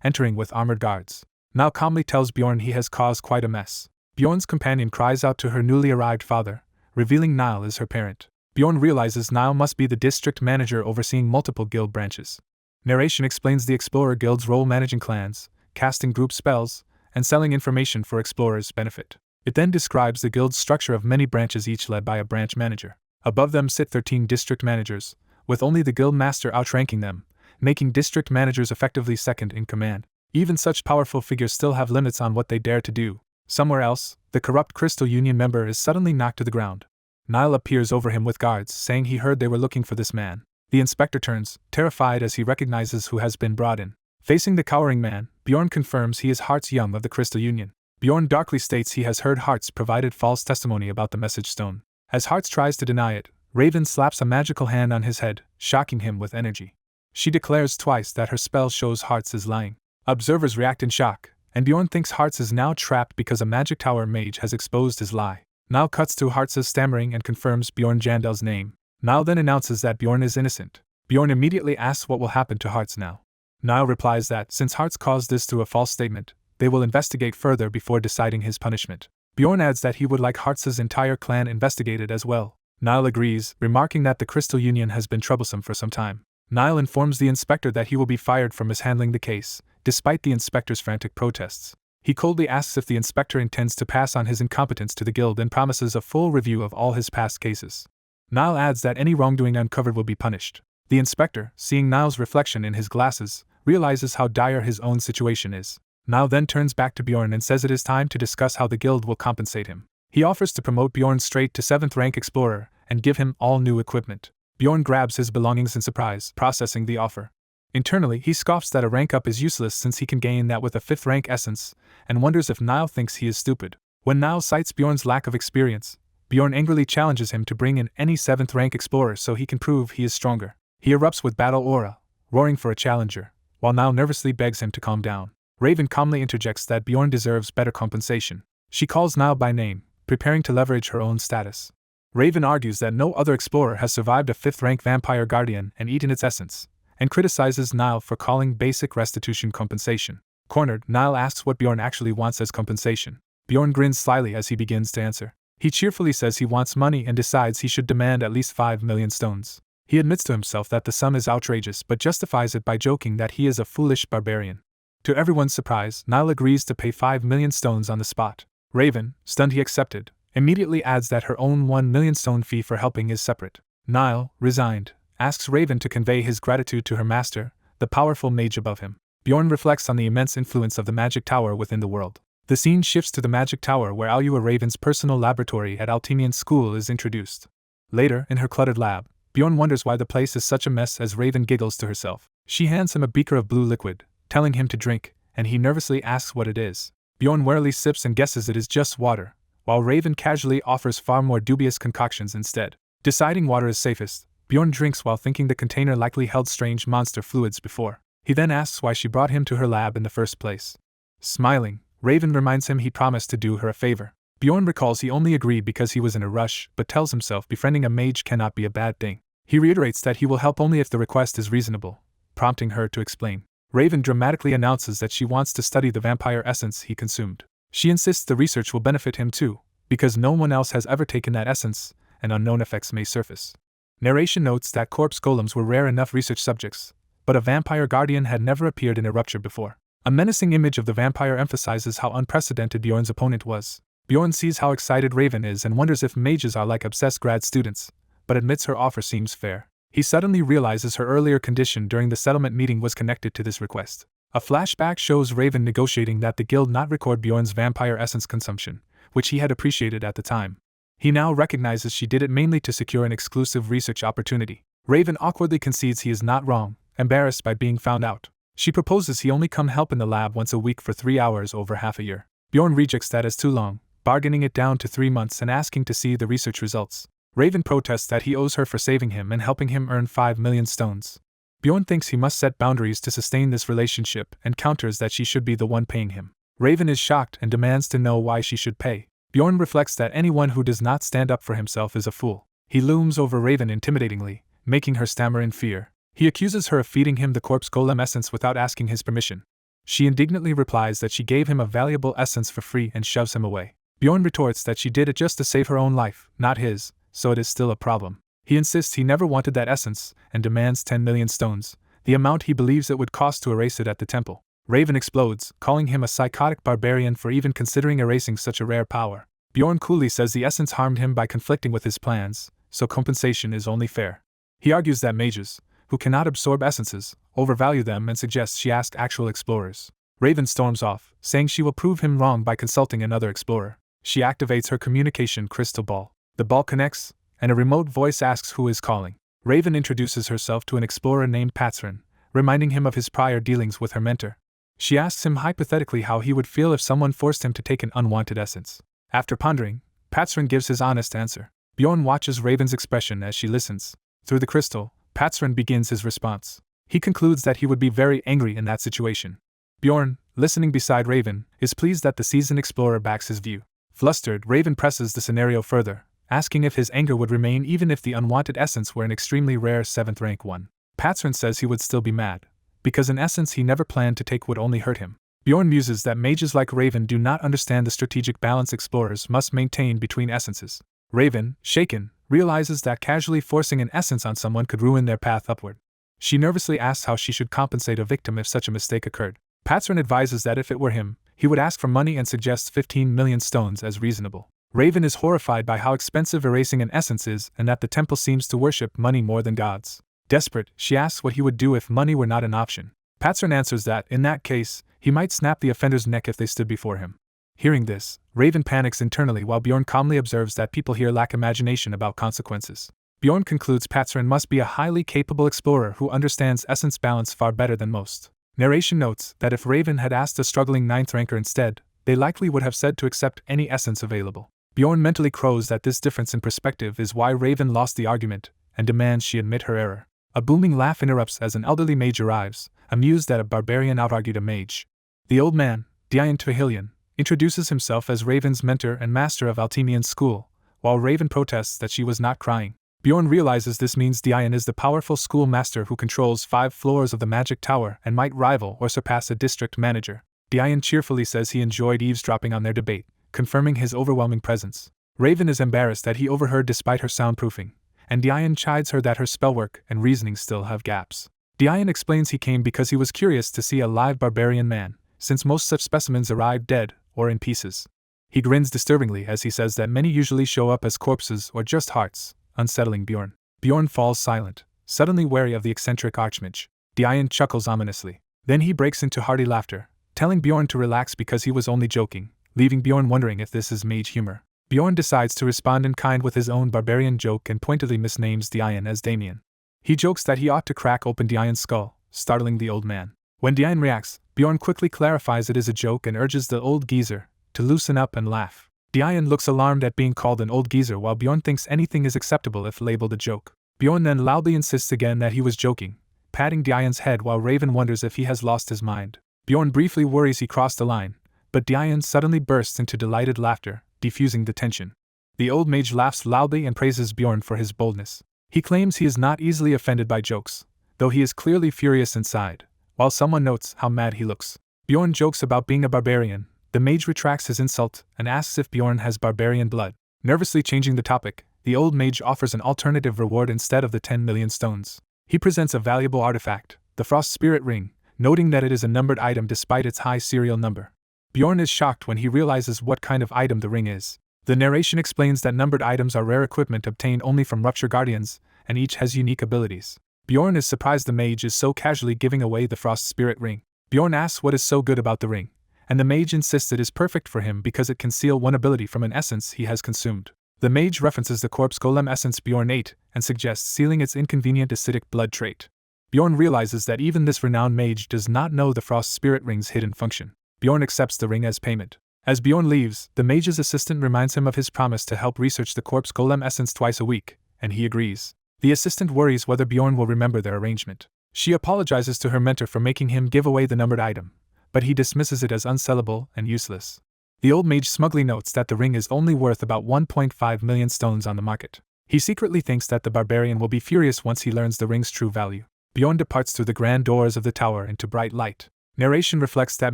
entering with armored guards. Niall calmly tells Bjorn he has caused quite a mess. Bjorn's companion cries out to her newly arrived father, revealing Niall is her parent. Bjorn realizes Niall must be the district manager overseeing multiple guild branches. Narration explains the Explorer Guild's role managing clans, casting group spells, and selling information for explorers' benefit. It then describes the guild's structure of many branches each led by a branch manager. Above them sit 13 district managers, with only the guild master outranking them, making district managers effectively second in command. Even such powerful figures still have limits on what they dare to do. Somewhere else, the corrupt Crystal Union member is suddenly knocked to the ground. Niall appears over him with guards, saying he heard they were looking for this man. The inspector turns, terrified as he recognizes who has been brought in. Facing the cowering man, Bjorn confirms he is Hearts Young of the Crystal Union. Bjorn darkly states he has heard Hearts provided false testimony about the message stone. As Hearts tries to deny it, Raven slaps a magical hand on his head, shocking him with energy. She declares twice that her spell shows Hearts is lying. Observers react in shock, and Bjorn thinks Hearts is now trapped because a Magic Tower mage has exposed his lie. Niall cuts to Hearts' stammering and confirms Bjorn Jandel's name. Niall then announces that Bjorn is innocent. Bjorn immediately asks what will happen to Hearts now. Niall replies that, since Hearts caused this through a false statement, they will investigate further before deciding his punishment. Bjorn adds that he would like Hearts' entire clan investigated as well. Niall agrees, remarking that the Crystal Union has been troublesome for some time. Niall informs the inspector that he will be fired for mishandling the case, despite the inspector's frantic protests. He coldly asks if the inspector intends to pass on his incompetence to the guild and promises a full review of all his past cases. Niall adds that any wrongdoing uncovered will be punished. The inspector, seeing Niall's reflection in his glasses, realizes how dire his own situation is. Niall then turns back to Bjorn and says it is time to discuss how the guild will compensate him. He offers to promote Bjorn straight to 7th rank explorer and give him all new equipment. Bjorn grabs his belongings in surprise, processing the offer. Internally, he scoffs that a rank up is useless since he can gain that with a 5th rank essence, and wonders if Niall thinks he is stupid. When Niall cites Bjorn's lack of experience, Bjorn angrily challenges him to bring in any 7th rank explorer so he can prove he is stronger. He erupts with battle aura, roaring for a challenger, while Niall nervously begs him to calm down. Raven calmly interjects that Bjorn deserves better compensation. She calls Niall by name, preparing to leverage her own status. Raven argues that no other explorer has survived a 5th rank vampire guardian and eaten its essence, and criticizes Niall for calling basic restitution compensation. Cornered, Niall asks what Bjorn actually wants as compensation. Bjorn grins slyly as he begins to answer. He cheerfully says he wants money and decides he should demand at least 5 million stones. He admits to himself that the sum is outrageous but justifies it by joking that he is a foolish barbarian. To everyone's surprise, Niall agrees to pay 5 million stones on the spot. Raven, stunned he accepted, immediately adds that her own 1 million stone fee for helping is separate. Niall, resigned, asks Raven to convey his gratitude to her master, the powerful mage above him. Bjorn reflects on the immense influence of the magic tower within the world. The scene shifts to the magic tower where Alua Raven's personal laboratory at Altemian School is introduced. Later, in her cluttered lab, Bjorn wonders why the place is such a mess as Raven giggles to herself. She hands him a beaker of blue liquid, telling him to drink, and he nervously asks what it is. Bjorn warily sips and guesses it is just water, while Raven casually offers far more dubious concoctions instead. Deciding water is safest, Bjorn drinks while thinking the container likely held strange monster fluids before. He then asks why she brought him to her lab in the first place. Smiling, Raven reminds him he promised to do her a favor. Bjorn recalls he only agreed because he was in a rush, but tells himself befriending a mage cannot be a bad thing. He reiterates that he will help only if the request is reasonable, prompting her to explain. Raven dramatically announces that she wants to study the vampire essence he consumed. She insists the research will benefit him too, because no one else has ever taken that essence, and unknown effects may surface. Narration notes that corpse golems were rare enough research subjects, but a vampire guardian had never appeared in a rupture before. A menacing image of the vampire emphasizes how unprecedented Bjorn's opponent was. Bjorn sees how excited Raven is and wonders if mages are like obsessed grad students, but admits her offer seems fair. He suddenly realizes her earlier condition during the settlement meeting was connected to this request. A flashback shows Raven negotiating that the guild not record Bjorn's vampire essence consumption, which he had appreciated at the time. He now recognizes she did it mainly to secure an exclusive research opportunity. Raven awkwardly concedes he is not wrong, embarrassed by being found out. She proposes he only come help in the lab once a week for 3 hours over half a year. Bjorn rejects that as too long, bargaining it down to 3 months and asking to see the research results. Raven protests that he owes her for saving him and helping him earn 5 million stones. Bjorn thinks he must set boundaries to sustain this relationship and counters that she should be the one paying him. Raven is shocked and demands to know why she should pay. Bjorn reflects that anyone who does not stand up for himself is a fool. He looms over Raven intimidatingly, making her stammer in fear. He accuses her of feeding him the corpse golem essence without asking his permission. She indignantly replies that she gave him a valuable essence for free and shoves him away. Bjorn retorts that she did it just to save her own life, not his, so it is still a problem. He insists he never wanted that essence and demands 10 million stones, the amount he believes it would cost to erase it at the temple. Raven explodes, calling him a psychotic barbarian for even considering erasing such a rare power. Bjorn coolly says the essence harmed him by conflicting with his plans, so compensation is only fair. He argues that mages, who cannot absorb essences, overvalue them and suggests she ask actual explorers. Raven storms off, saying she will prove him wrong by consulting another explorer. She activates her communication crystal ball. The ball connects, and a remote voice asks who is calling. Raven introduces herself to an explorer named Patron, reminding him of his prior dealings with her mentor. She asks him hypothetically how he would feel if someone forced him to take an unwanted essence. After pondering, Patron gives his honest answer. Bjorn watches Raven's expression as she listens. Through the crystal, Patron begins his response. He concludes that he would be very angry in that situation. Bjorn, listening beside Raven, is pleased that the seasoned explorer backs his view. Flustered, Raven presses the scenario further, asking if his anger would remain even if the unwanted essence were an extremely rare 7th rank one. Patron says he would still be mad, because an essence he never planned to take would only hurt him. Bjorn muses that mages like Raven do not understand the strategic balance explorers must maintain between essences. Raven, shaken, realizes that casually forcing an essence on someone could ruin their path upward. She nervously asks how she should compensate a victim if such a mistake occurred. Patron advises that if it were him, he would ask for money and suggests 15 million stones as reasonable. Raven is horrified by how expensive erasing an essence is and that the temple seems to worship money more than gods. Desperate, she asks what he would do if money were not an option. Patron answers that, in that case, he might snap the offender's neck if they stood before him. Hearing this, Raven panics internally while Bjorn calmly observes that people here lack imagination about consequences. Bjorn concludes Patron must be a highly capable explorer who understands essence balance far better than most. Narration notes that if Raven had asked a struggling 9th ranker instead, they likely would have said to accept any essence available. Bjorn mentally crows that this difference in perspective is why Raven lost the argument, and demands she admit her error. A booming laugh interrupts as an elderly mage arrives, amused that a barbarian outargued a mage. The old man, Dian Tvahilian, introduces himself as Raven's mentor and master of Altemian School, while Raven protests that she was not crying. Bjorn realizes this means Dian is the powerful schoolmaster who controls 5 floors of the magic tower and might rival or surpass a district manager. Dian cheerfully says he enjoyed eavesdropping on their debate, confirming his overwhelming presence. Raven is embarrassed that he overheard despite her soundproofing, and Dian chides her that her spellwork and reasoning still have gaps. Dian explains he came because he was curious to see a live barbarian man, since most such specimens arrive dead or in pieces. He grins disturbingly as he says that many usually show up as corpses or just hearts, unsettling Bjorn. Bjorn falls silent, suddenly wary of the eccentric archmage. Dian chuckles ominously. Then he breaks into hearty laughter, telling Bjorn to relax because he was only joking, leaving Bjorn wondering if this is mage humor. Bjorn decides to respond in kind with his own barbarian joke and pointedly misnames Dian as Damien. He jokes that he ought to crack open Dian's skull, startling the old man. When Dian reacts, Bjorn quickly clarifies it is a joke and urges the old geezer to loosen up and laugh. Dian looks alarmed at being called an old geezer while Bjorn thinks anything is acceptable if labeled a joke. Bjorn then loudly insists again that he was joking, patting Dian's head while Raven wonders if he has lost his mind. Bjorn briefly worries he crossed the line, but Dian suddenly bursts into delighted laughter, diffusing the tension. The old mage laughs loudly and praises Bjorn for his boldness. He claims he is not easily offended by jokes, though he is clearly furious inside, while someone notes how mad he looks. Bjorn jokes about being a barbarian. The mage retracts his insult and asks if Bjorn has barbarian blood. Nervously changing the topic, the old mage offers an alternative reward instead of the 10 million stones. He presents a valuable artifact, the Frost Spirit Ring, noting that it is a numbered item despite its high serial number. Bjorn is shocked when he realizes what kind of item the ring is. The narration explains that numbered items are rare equipment obtained only from Rupture Guardians, and each has unique abilities. Bjorn is surprised the mage is so casually giving away the Frost Spirit Ring. Bjorn asks what is so good about the ring, and the mage insists it is perfect for him because it can seal one ability from an essence he has consumed. The mage references the corpse golem essence Bjorn ate and suggests sealing its inconvenient acidic blood trait. Bjorn realizes that even this renowned mage does not know the Frost Spirit Ring's hidden function. Bjorn accepts the ring as payment. As Bjorn leaves, the mage's assistant reminds him of his promise to help research the corpse golem essence twice a week, and he agrees. The assistant worries whether Bjorn will remember their arrangement. She apologizes to her mentor for making him give away the numbered item, but he dismisses it as unsellable and useless. The old mage smugly notes that the ring is only worth about 1.5 million stones on the market. He secretly thinks that the barbarian will be furious once he learns the ring's true value. Bjorn departs through the grand doors of the tower into bright light. Narration reflects that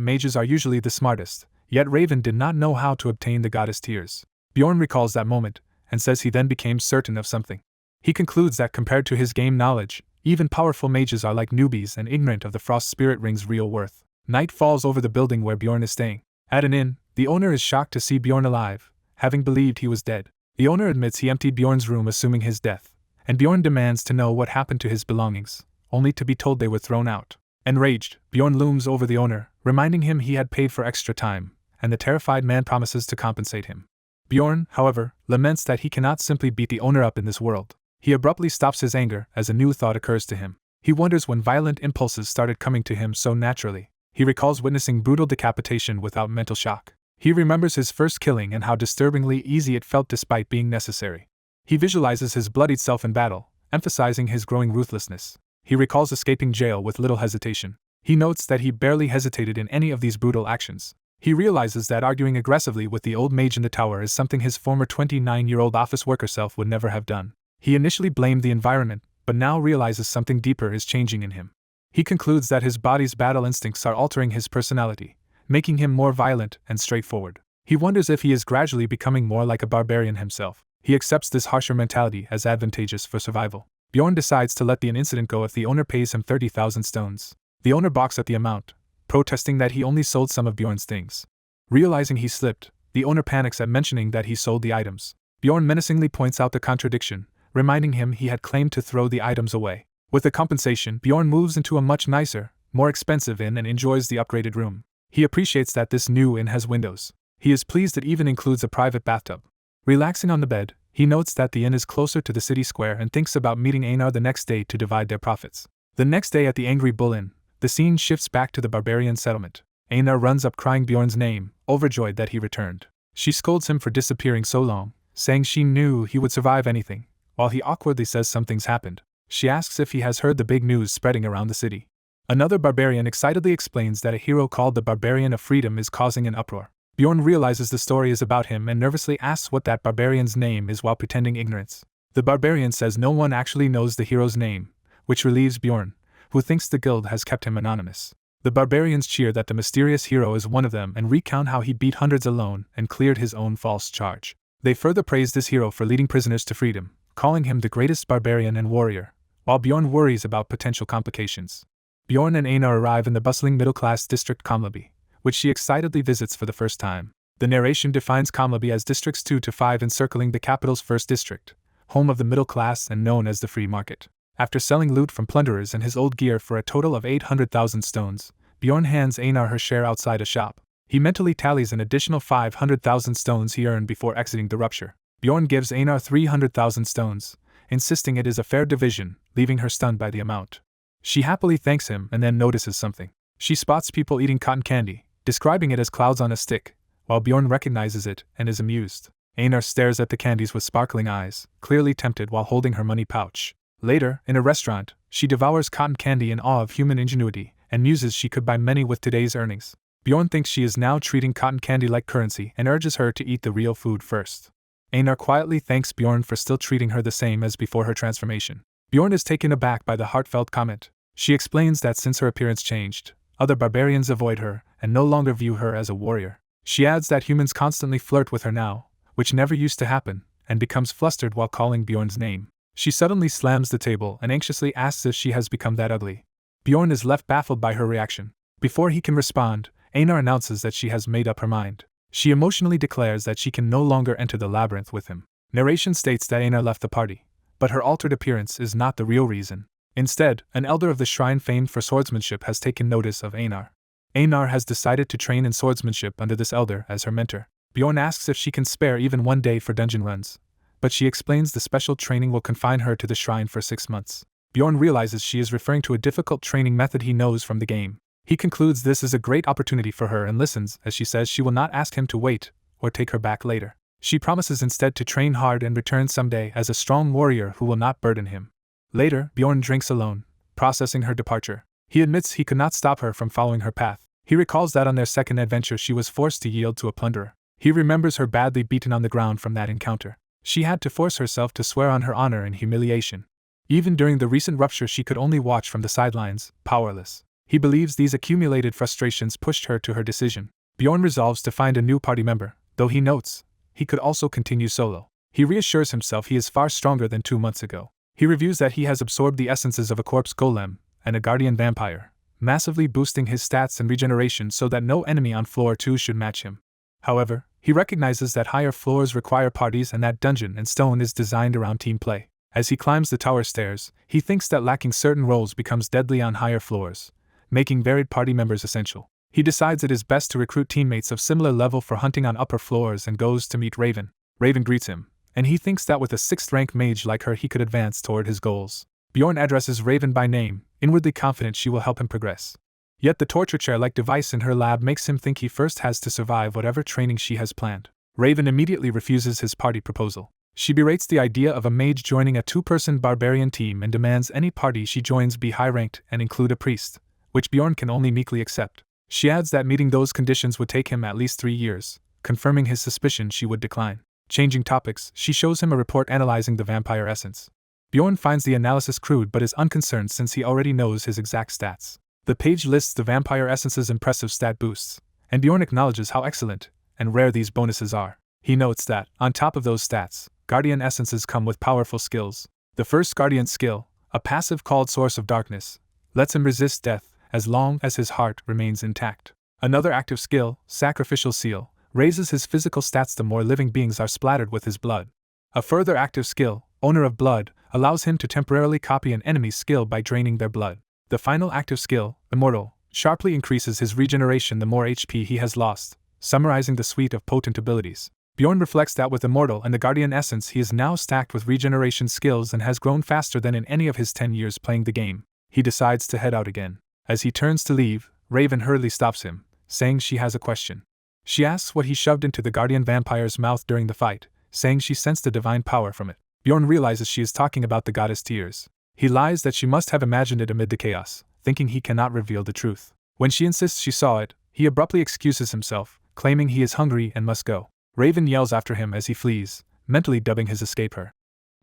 mages are usually the smartest, yet Raven did not know how to obtain the goddess tears. Bjorn recalls that moment, and says he then became certain of something. He concludes that compared to his game knowledge, even powerful mages are like newbies and ignorant of the Frost Spirit Ring's real worth. Night falls over the building where Bjorn is staying. At an inn, the owner is shocked to see Bjorn alive, having believed he was dead. The owner admits he emptied Bjorn's room assuming his death, and Bjorn demands to know what happened to his belongings, only to be told they were thrown out. Enraged, Bjorn looms over the owner, reminding him he had paid for extra time, and the terrified man promises to compensate him. Bjorn, however, laments that he cannot simply beat the owner up in this world. He abruptly stops his anger as a new thought occurs to him. He wonders when violent impulses started coming to him so naturally. He recalls witnessing brutal decapitation without mental shock. He remembers his first killing and how disturbingly easy it felt despite being necessary. He visualizes his bloodied self in battle, emphasizing his growing ruthlessness. He recalls escaping jail with little hesitation. He notes that he barely hesitated in any of these brutal actions. He realizes that arguing aggressively with the old mage in the tower is something his former 29-year-old office worker self would never have done. He initially blamed the environment, but now realizes something deeper is changing in him. He concludes that his body's battle instincts are altering his personality, making him more violent and straightforward. He wonders if he is gradually becoming more like a barbarian himself. He accepts this harsher mentality as advantageous for survival. Bjorn decides to let the incident go if the owner pays him 30,000 stones. The owner balks at the amount, protesting that he only sold some of Bjorn's things. Realizing he slipped, the owner panics at mentioning that he sold the items. Bjorn menacingly points out the contradiction, reminding him he had claimed to throw the items away. With the compensation, Bjorn moves into a much nicer, more expensive inn and enjoys the upgraded room. He appreciates that this new inn has windows. He is pleased it even includes a private bathtub. Relaxing on the bed, he notes that the inn is closer to the city square and thinks about meeting Anar the next day to divide their profits. The next day at the Angry Bull Inn, the scene shifts back to the barbarian settlement. Anar runs up crying Bjorn's name, overjoyed that he returned. She scolds him for disappearing so long, saying she knew he would survive anything, while he awkwardly says something's happened. She asks if he has heard the big news spreading around the city. Another barbarian excitedly explains that a hero called the Barbarian of Freedom is causing an uproar. Bjorn realizes the story is about him and nervously asks what that barbarian's name is while pretending ignorance. The Barbarian says no one actually knows the hero's name, which relieves Bjorn, who thinks the guild has kept him anonymous. The Barbarians cheer that the mysterious hero is one of them and recount how he beat hundreds alone and cleared his own false charge. They further praise this hero for leading prisoners to freedom, calling him the greatest barbarian and warrior, while Bjorn worries about potential complications. Bjorn and Anar arrive in the bustling middle-class district Kamlabi, which she excitedly visits for the first time. The narration defines Kamlabi as districts 2 to 5 encircling the capital's first district, home of the middle class and known as the free market. After selling loot from plunderers and his old gear for a total of 800,000 stones, Bjorn hands Anar her share outside a shop. He mentally tallies an additional 500,000 stones he earned before exiting the rupture. Bjorn gives Anar 300,000 stones, insisting it is a fair division, leaving her stunned by the amount. She happily thanks him and then notices something. She spots people eating cotton candy, describing it as clouds on a stick, while Bjorn recognizes it and is amused. Anar stares at the candies with sparkling eyes, clearly tempted while holding her money pouch. Later, in a restaurant, she devours cotton candy in awe of human ingenuity and muses she could buy many with today's earnings. Bjorn thinks she is now treating cotton candy like currency and urges her to eat the real food first. Anar quietly thanks Bjorn for still treating her the same as before her transformation. Bjorn is taken aback by the heartfelt comment. She explains that since her appearance changed, other barbarians avoid her and no longer view her as a warrior. She adds that humans constantly flirt with her now, which never used to happen, and becomes flustered while calling Bjorn's name. She suddenly slams the table and anxiously asks if she has become that ugly. Bjorn is left baffled by her reaction. Before he can respond, Anar announces that she has made up her mind. She emotionally declares that she can no longer enter the labyrinth with him. Narration states that Anar left the party, but her altered appearance is not the real reason. Instead, an elder of the shrine famed for swordsmanship has taken notice of Anar. Anar has decided to train in swordsmanship under this elder as her mentor. Bjorn asks if she can spare even one day for dungeon runs, but she explains the special training will confine her to the shrine for 6 months. Bjorn realizes she is referring to a difficult training method he knows from the game. He concludes this is a great opportunity for her and listens as she says she will not ask him to wait or take her back later. She promises instead to train hard and return someday as a strong warrior who will not burden him. Later, Bjorn drinks alone, processing her departure. He admits he could not stop her from following her path. He recalls that on their second adventure she was forced to yield to a plunderer. He remembers her badly beaten on the ground from that encounter. She had to force herself to swear on her honor in humiliation. Even during the recent rupture she could only watch from the sidelines, powerless. He believes these accumulated frustrations pushed her to her decision. Bjorn resolves to find a new party member, though he notes he could also continue solo. He reassures himself he is far stronger than 2 months ago. He reviews that he has absorbed the essences of a corpse golem and a guardian vampire, massively boosting his stats and regeneration so that no enemy on floor 2 should match him. However, he recognizes that higher floors require parties and that Dungeon and Stone is designed around team play. As he climbs the tower stairs, he thinks that lacking certain roles becomes deadly on higher floors, making varied party members essential. He decides it is best to recruit teammates of similar level for hunting on upper floors and goes to meet Raven. Raven greets him, and he thinks that with a 6th-rank mage like her he could advance toward his goals. Bjorn addresses Raven by name, inwardly confident she will help him progress. Yet the torture chair-like device in her lab makes him think he first has to survive whatever training she has planned. Raven immediately refuses his party proposal. She berates the idea of a mage joining a 2-person barbarian team and demands any party she joins be high-ranked and include a priest, which Bjorn can only meekly accept. She adds that meeting those conditions would take him at least 3 years, confirming his suspicion she would decline. Changing topics, she shows him a report analyzing the vampire essence. Bjorn finds the analysis crude but is unconcerned since he already knows his exact stats. The page lists the vampire essence's impressive stat boosts, and Bjorn acknowledges how excellent and rare these bonuses are. He notes that, on top of those stats, Guardian essences come with powerful skills. The first Guardian skill, a passive called Source of Darkness, lets him resist death as long as his heart remains intact. Another active skill, Sacrificial Seal, raises his physical stats the more living beings are splattered with his blood. A further active skill, Owner of Blood, allows him to temporarily copy an enemy's skill by draining their blood. The final active skill, Immortal, sharply increases his regeneration the more HP he has lost, summarizing the suite of potent abilities. Bjorn reflects that with Immortal and the Guardian Essence he is now stacked with regeneration skills and has grown faster than in any of his 10 years playing the game. He decides to head out again. As he turns to leave, Raven hurriedly stops him, saying she has a question. She asks what he shoved into the Guardian vampire's mouth during the fight, saying she sensed a divine power from it. Bjorn realizes she is talking about the goddess Tears. He lies that she must have imagined it amid the chaos, thinking he cannot reveal the truth. When she insists she saw it, he abruptly excuses himself, claiming he is hungry and must go. Raven yells after him as he flees, mentally dubbing his escape her.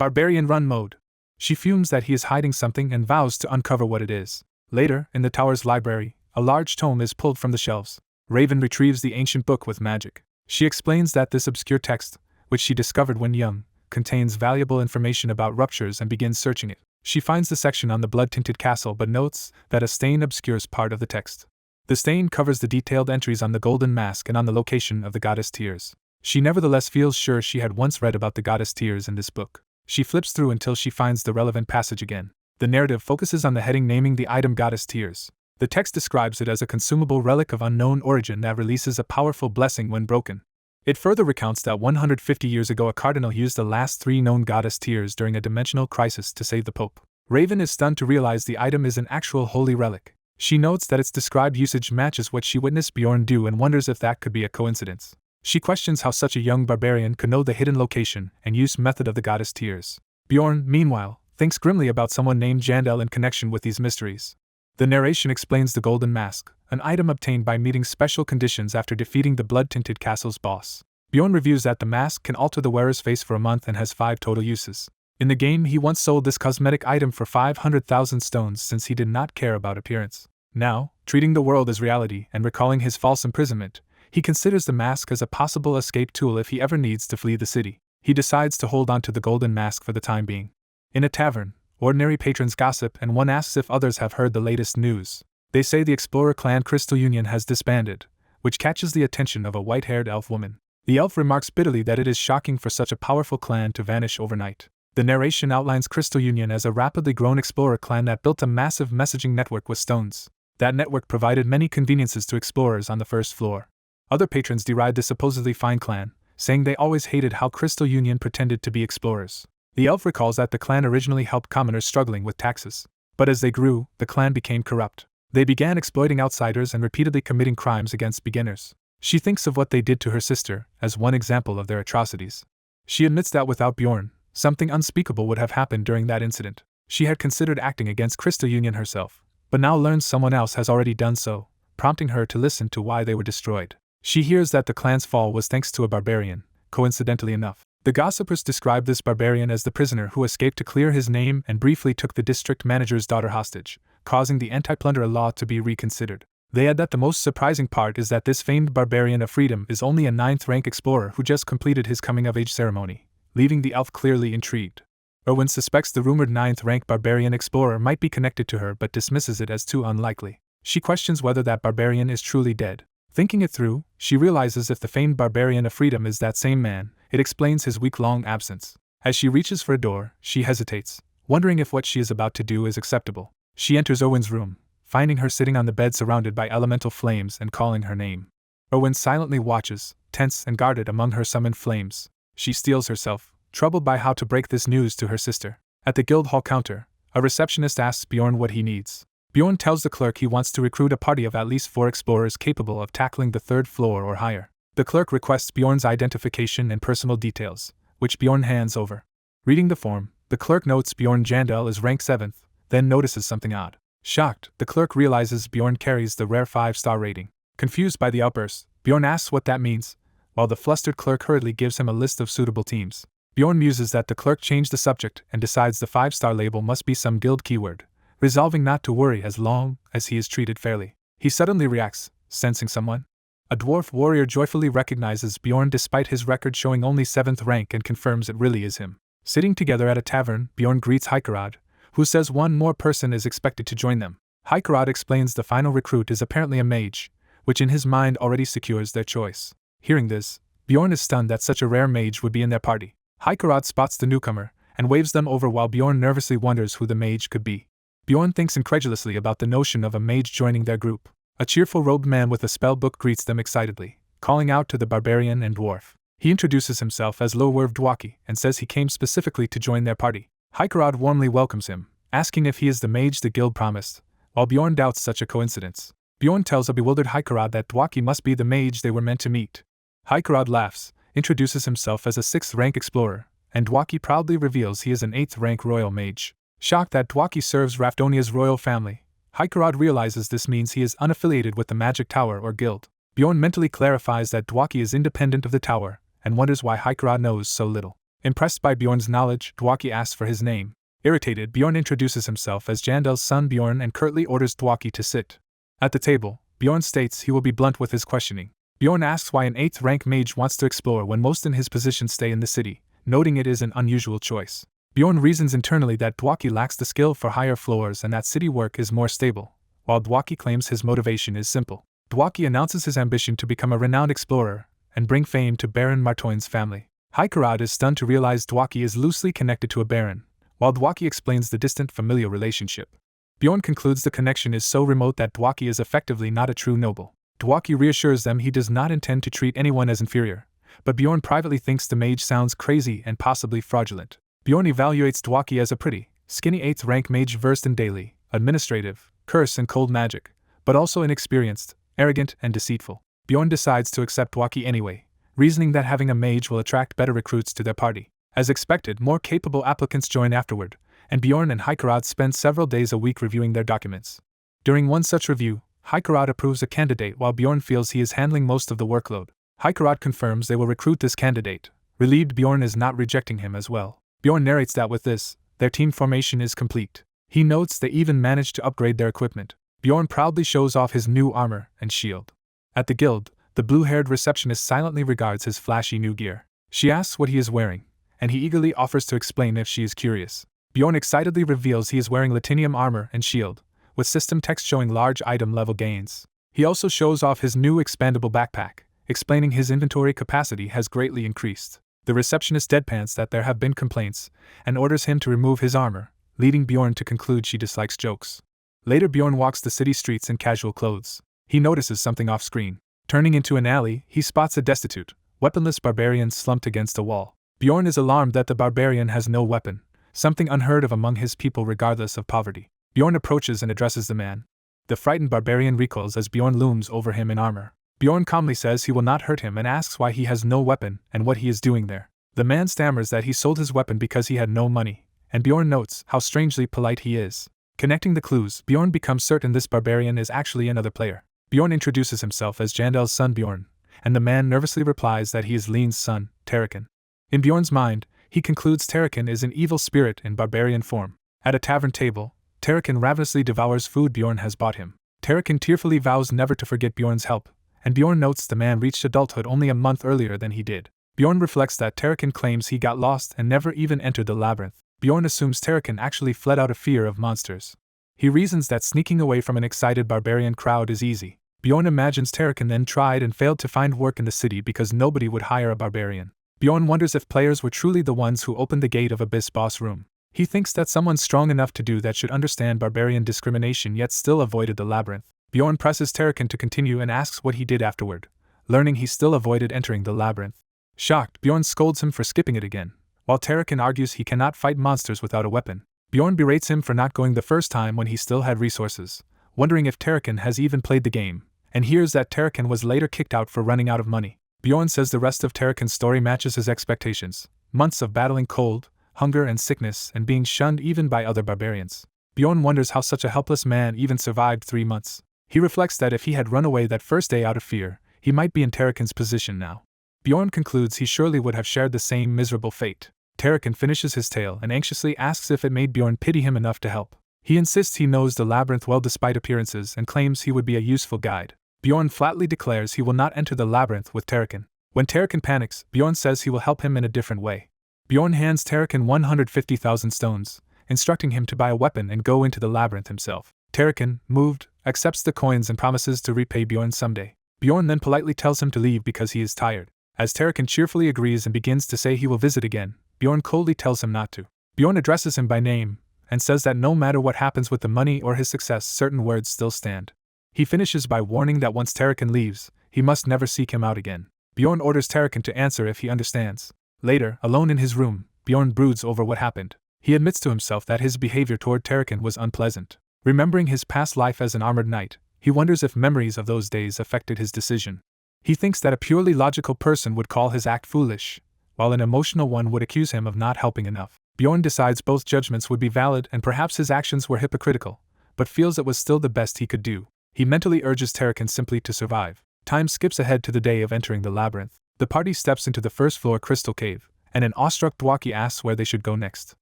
Barbarian run mode. She fumes that he is hiding something and vows to uncover what it is. Later, in the tower's library, a large tome is pulled from the shelves. Raven retrieves the ancient book with magic. She explains that this obscure text, which she discovered when young, contains valuable information about ruptures and begins searching it. She finds the section on the blood-tinted castle but notes that a stain obscures part of the text. The stain covers the detailed entries on the golden mask and on the location of the goddess Tears. She nevertheless feels sure she had once read about the goddess Tears in this book. She flips through until she finds the relevant passage again. The narrative focuses on the heading naming the item Goddess Tears. The text describes it as a consumable relic of unknown origin that releases a powerful blessing when broken. It further recounts that 150 years ago a cardinal used the last 3 known Goddess Tears during a dimensional crisis to save the Pope. Raven is stunned to realize the item is an actual holy relic. She notes that its described usage matches what she witnessed Bjorn do and wonders if that could be a coincidence. She questions how such a young barbarian could know the hidden location and use method of the Goddess Tears. Bjorn, meanwhile, thinks grimly about someone named Jandel in connection with these mysteries. The narration explains the Golden Mask, an item obtained by meeting special conditions after defeating the blood-tinted castle's boss. Bjorn reviews that the mask can alter the wearer's face for a month and has 5 total uses. In the game, he once sold this cosmetic item for 500,000 stones since he did not care about appearance. Now, treating the world as reality and recalling his false imprisonment, he considers the mask as a possible escape tool if he ever needs to flee the city. He decides to hold on to the golden mask for the time being. In a tavern, ordinary patrons gossip and one asks if others have heard the latest news. They say the explorer clan Crystal Union has disbanded, which catches the attention of a white-haired elf woman. The elf remarks bitterly that it is shocking for such a powerful clan to vanish overnight. The narration outlines Crystal Union as a rapidly grown explorer clan that built a massive messaging network with stones. That network provided many conveniences to explorers on the first floor. Other patrons deride the supposedly fine clan, saying they always hated how Crystal Union pretended to be explorers. The elf recalls that the clan originally helped commoners struggling with taxes. But as they grew, the clan became corrupt. They began exploiting outsiders and repeatedly committing crimes against beginners. She thinks of what they did to her sister as one example of their atrocities. She admits that without Bjorn, something unspeakable would have happened during that incident. She had considered acting against Crystal Union herself, but now learns someone else has already done so, prompting her to listen to why they were destroyed. She hears that the clan's fall was thanks to a barbarian, coincidentally enough. The gossipers describe this barbarian as the prisoner who escaped to clear his name and briefly took the district manager's daughter hostage, causing the anti-plunderer law to be reconsidered. They add that the most surprising part is that this famed barbarian of freedom is only a 9th-rank explorer who just completed his coming-of-age ceremony, leaving the elf clearly intrigued. Erwin suspects the rumored 9th-rank barbarian explorer might be connected to her but dismisses it as too unlikely. She questions whether that barbarian is truly dead. Thinking it through, she realizes if the famed barbarian of freedom is that same man, it explains his week-long absence. As she reaches for a door, she hesitates, wondering if what she is about to do is acceptable. She enters Owen's room, finding her sitting on the bed surrounded by elemental flames and calling her name. Owen silently watches, tense and guarded among her summoned flames. She steels herself, troubled by how to break this news to her sister. At the guild hall counter, a receptionist asks Bjorn what he needs. Bjorn tells the clerk he wants to recruit a party of at least 4 explorers capable of tackling the 3rd floor or higher. The clerk requests Bjorn's identification and personal details, which Bjorn hands over. Reading the form, the clerk notes Bjorn Jandel is rank 7th, then notices something odd. Shocked, the clerk realizes Bjorn carries the rare 5-star rating. Confused by the outburst, Bjorn asks what that means, while the flustered clerk hurriedly gives him a list of suitable teams. Bjorn muses that the clerk changed the subject and decides the 5-star label must be some guild keyword, resolving not to worry as long as he is treated fairly. He suddenly reacts, sensing someone. A dwarf warrior joyfully recognizes Bjorn despite his record showing only 7th rank and confirms it really is him. Sitting together at a tavern, Bjorn greets Hikerod, who says one more person is expected to join them. Hikerod explains the final recruit is apparently a mage, which in his mind already secures their choice. Hearing this, Bjorn is stunned that such a rare mage would be in their party. Hikerod spots the newcomer and waves them over while Bjorn nervously wonders who the mage could be. Bjorn thinks incredulously about the notion of a mage joining their group. A cheerful robed man with a spell book greets them excitedly, calling out to the barbarian and dwarf. He introduces himself as Lowerv Dwaki and says he came specifically to join their party. Hikerod warmly welcomes him, asking if he is the mage the guild promised, while Bjorn doubts such a coincidence. Bjorn tells a bewildered Hikerod that Dwaki must be the mage they were meant to meet. Hikerod laughs, introduces himself as a 6th-rank explorer, and Dwaki proudly reveals he is an 8th-rank royal mage. Shocked that Dwaki serves Raftonia's royal family, Hikerod realizes this means he is unaffiliated with the Magic Tower or guild. Bjorn mentally clarifies that Dwaki is independent of the tower, and wonders why Hikerod knows so little. Impressed by Bjorn's knowledge, Dwaki asks for his name. Irritated, Bjorn introduces himself as Jandel's son Bjorn and curtly orders Dwaki to sit. At the table, Bjorn states he will be blunt with his questioning. Bjorn asks why an 8th rank mage wants to explore when most in his position stay in the city, noting it is an unusual choice. Bjorn reasons internally that Dwaki lacks the skill for higher floors and that city work is more stable, while Dwaki claims his motivation is simple. Dwaki announces his ambition to become a renowned explorer and bring fame to Baron Martoin's family. Hikarad is stunned to realize Dwaki is loosely connected to a baron, while Dwaki explains the distant familial relationship. Bjorn concludes the connection is so remote that Dwaki is effectively not a true noble. Dwaki reassures them he does not intend to treat anyone as inferior, but Bjorn privately thinks the mage sounds crazy and possibly fraudulent. Bjorn evaluates Dwaki as a pretty, skinny 8th rank mage versed in daily, administrative, curse and cold magic, but also inexperienced, arrogant and deceitful. Bjorn decides to accept Dwaki anyway, reasoning that having a mage will attract better recruits to their party. As expected, more capable applicants join afterward, and Bjorn and Hikarad spend several days a week reviewing their documents. During one such review, Hikarad approves a candidate while Bjorn feels he is handling most of the workload. Hikarad confirms they will recruit this candidate. Relieved, Bjorn is not rejecting him as well. Bjorn narrates that with this, their team formation is complete. He notes they even managed to upgrade their equipment. Bjorn proudly shows off his new armor and shield. At the guild, the blue-haired receptionist silently regards his flashy new gear. She asks what he is wearing, and he eagerly offers to explain if she is curious. Bjorn excitedly reveals he is wearing Latinium armor and shield, with system text showing large item level gains. He also shows off his new expandable backpack, explaining his inventory capacity has greatly increased. The receptionist deadpans that there have been complaints, and orders him to remove his armor, leading Bjorn to conclude she dislikes jokes. Later, Bjorn walks the city streets in casual clothes. He notices something off-screen. Turning into an alley, he spots a destitute, weaponless barbarian slumped against a wall. Bjorn is alarmed that the barbarian has no weapon, something unheard of among his people regardless of poverty. Bjorn approaches and addresses the man. The frightened barbarian recoils as Bjorn looms over him in armor. Bjorn calmly says he will not hurt him and asks why he has no weapon and what he is doing there. The man stammers that he sold his weapon because he had no money, and Bjorn notes how strangely polite he is. Connecting the clues, Bjorn becomes certain this barbarian is actually another player. Bjorn introduces himself as Jandel's son Bjorn, and the man nervously replies that he is Lean's son, Terrakin. In Bjorn's mind, he concludes Terrakin is an evil spirit in barbarian form. At a tavern table, Terrakin ravenously devours food Bjorn has bought him. Terrakin tearfully vows never to forget Bjorn's help, and Bjorn notes the man reached adulthood only a month earlier than he did. Bjorn reflects that Terrakin claims he got lost and never even entered the labyrinth. Bjorn assumes Terrakin actually fled out of fear of monsters. He reasons that sneaking away from an excited barbarian crowd is easy. Bjorn imagines Terrakin then tried and failed to find work in the city because nobody would hire a barbarian. Bjorn wonders if players were truly the ones who opened the gate of Abyss Boss Room. He thinks that someone strong enough to do that should understand barbarian discrimination yet still avoided the labyrinth. Bjorn presses Terrakin to continue and asks what he did afterward, learning he still avoided entering the labyrinth. Shocked, Bjorn scolds him for skipping it again, while Terrakin argues he cannot fight monsters without a weapon. Bjorn berates him for not going the first time when he still had resources, wondering if Terrakin has even played the game, and hears that Terrakin was later kicked out for running out of money. Bjorn says the rest of Terrakin's story matches his expectations, months of battling cold, hunger and sickness and being shunned even by other barbarians. Bjorn wonders how such a helpless man even survived 3 months. He reflects that if he had run away that first day out of fear, he might be in Terrakin's position now. Bjorn concludes he surely would have shared the same miserable fate. Terrakin finishes his tale and anxiously asks if it made Bjorn pity him enough to help. He insists he knows the labyrinth well despite appearances and claims he would be a useful guide. Bjorn flatly declares he will not enter the labyrinth with Terrakin. When Terrakin panics, Bjorn says he will help him in a different way. Bjorn hands Terrakin 150,000 stones, instructing him to buy a weapon and go into the labyrinth himself. Terrakin, moved, accepts the coins and promises to repay Bjorn someday. Bjorn then politely tells him to leave because he is tired. As Terrakin cheerfully agrees and begins to say he will visit again, Bjorn coldly tells him not to. Bjorn addresses him by name, and says that no matter what happens with the money or his success, certain words still stand. He finishes by warning that once Terrakin leaves, he must never seek him out again. Bjorn orders Terrakin to answer if he understands. Later, alone in his room, Bjorn broods over what happened. He admits to himself that his behavior toward Terrakin was unpleasant. Remembering his past life as an armored knight, he wonders if memories of those days affected his decision. He thinks that a purely logical person would call his act foolish, while an emotional one would accuse him of not helping enough. Bjorn decides both judgments would be valid and perhaps his actions were hypocritical, but feels it was still the best he could do. He mentally urges Terrakin simply to survive. Time skips ahead to the day of entering the labyrinth. The party steps into the first floor crystal cave, and an awestruck Dwaki asks where they should go next.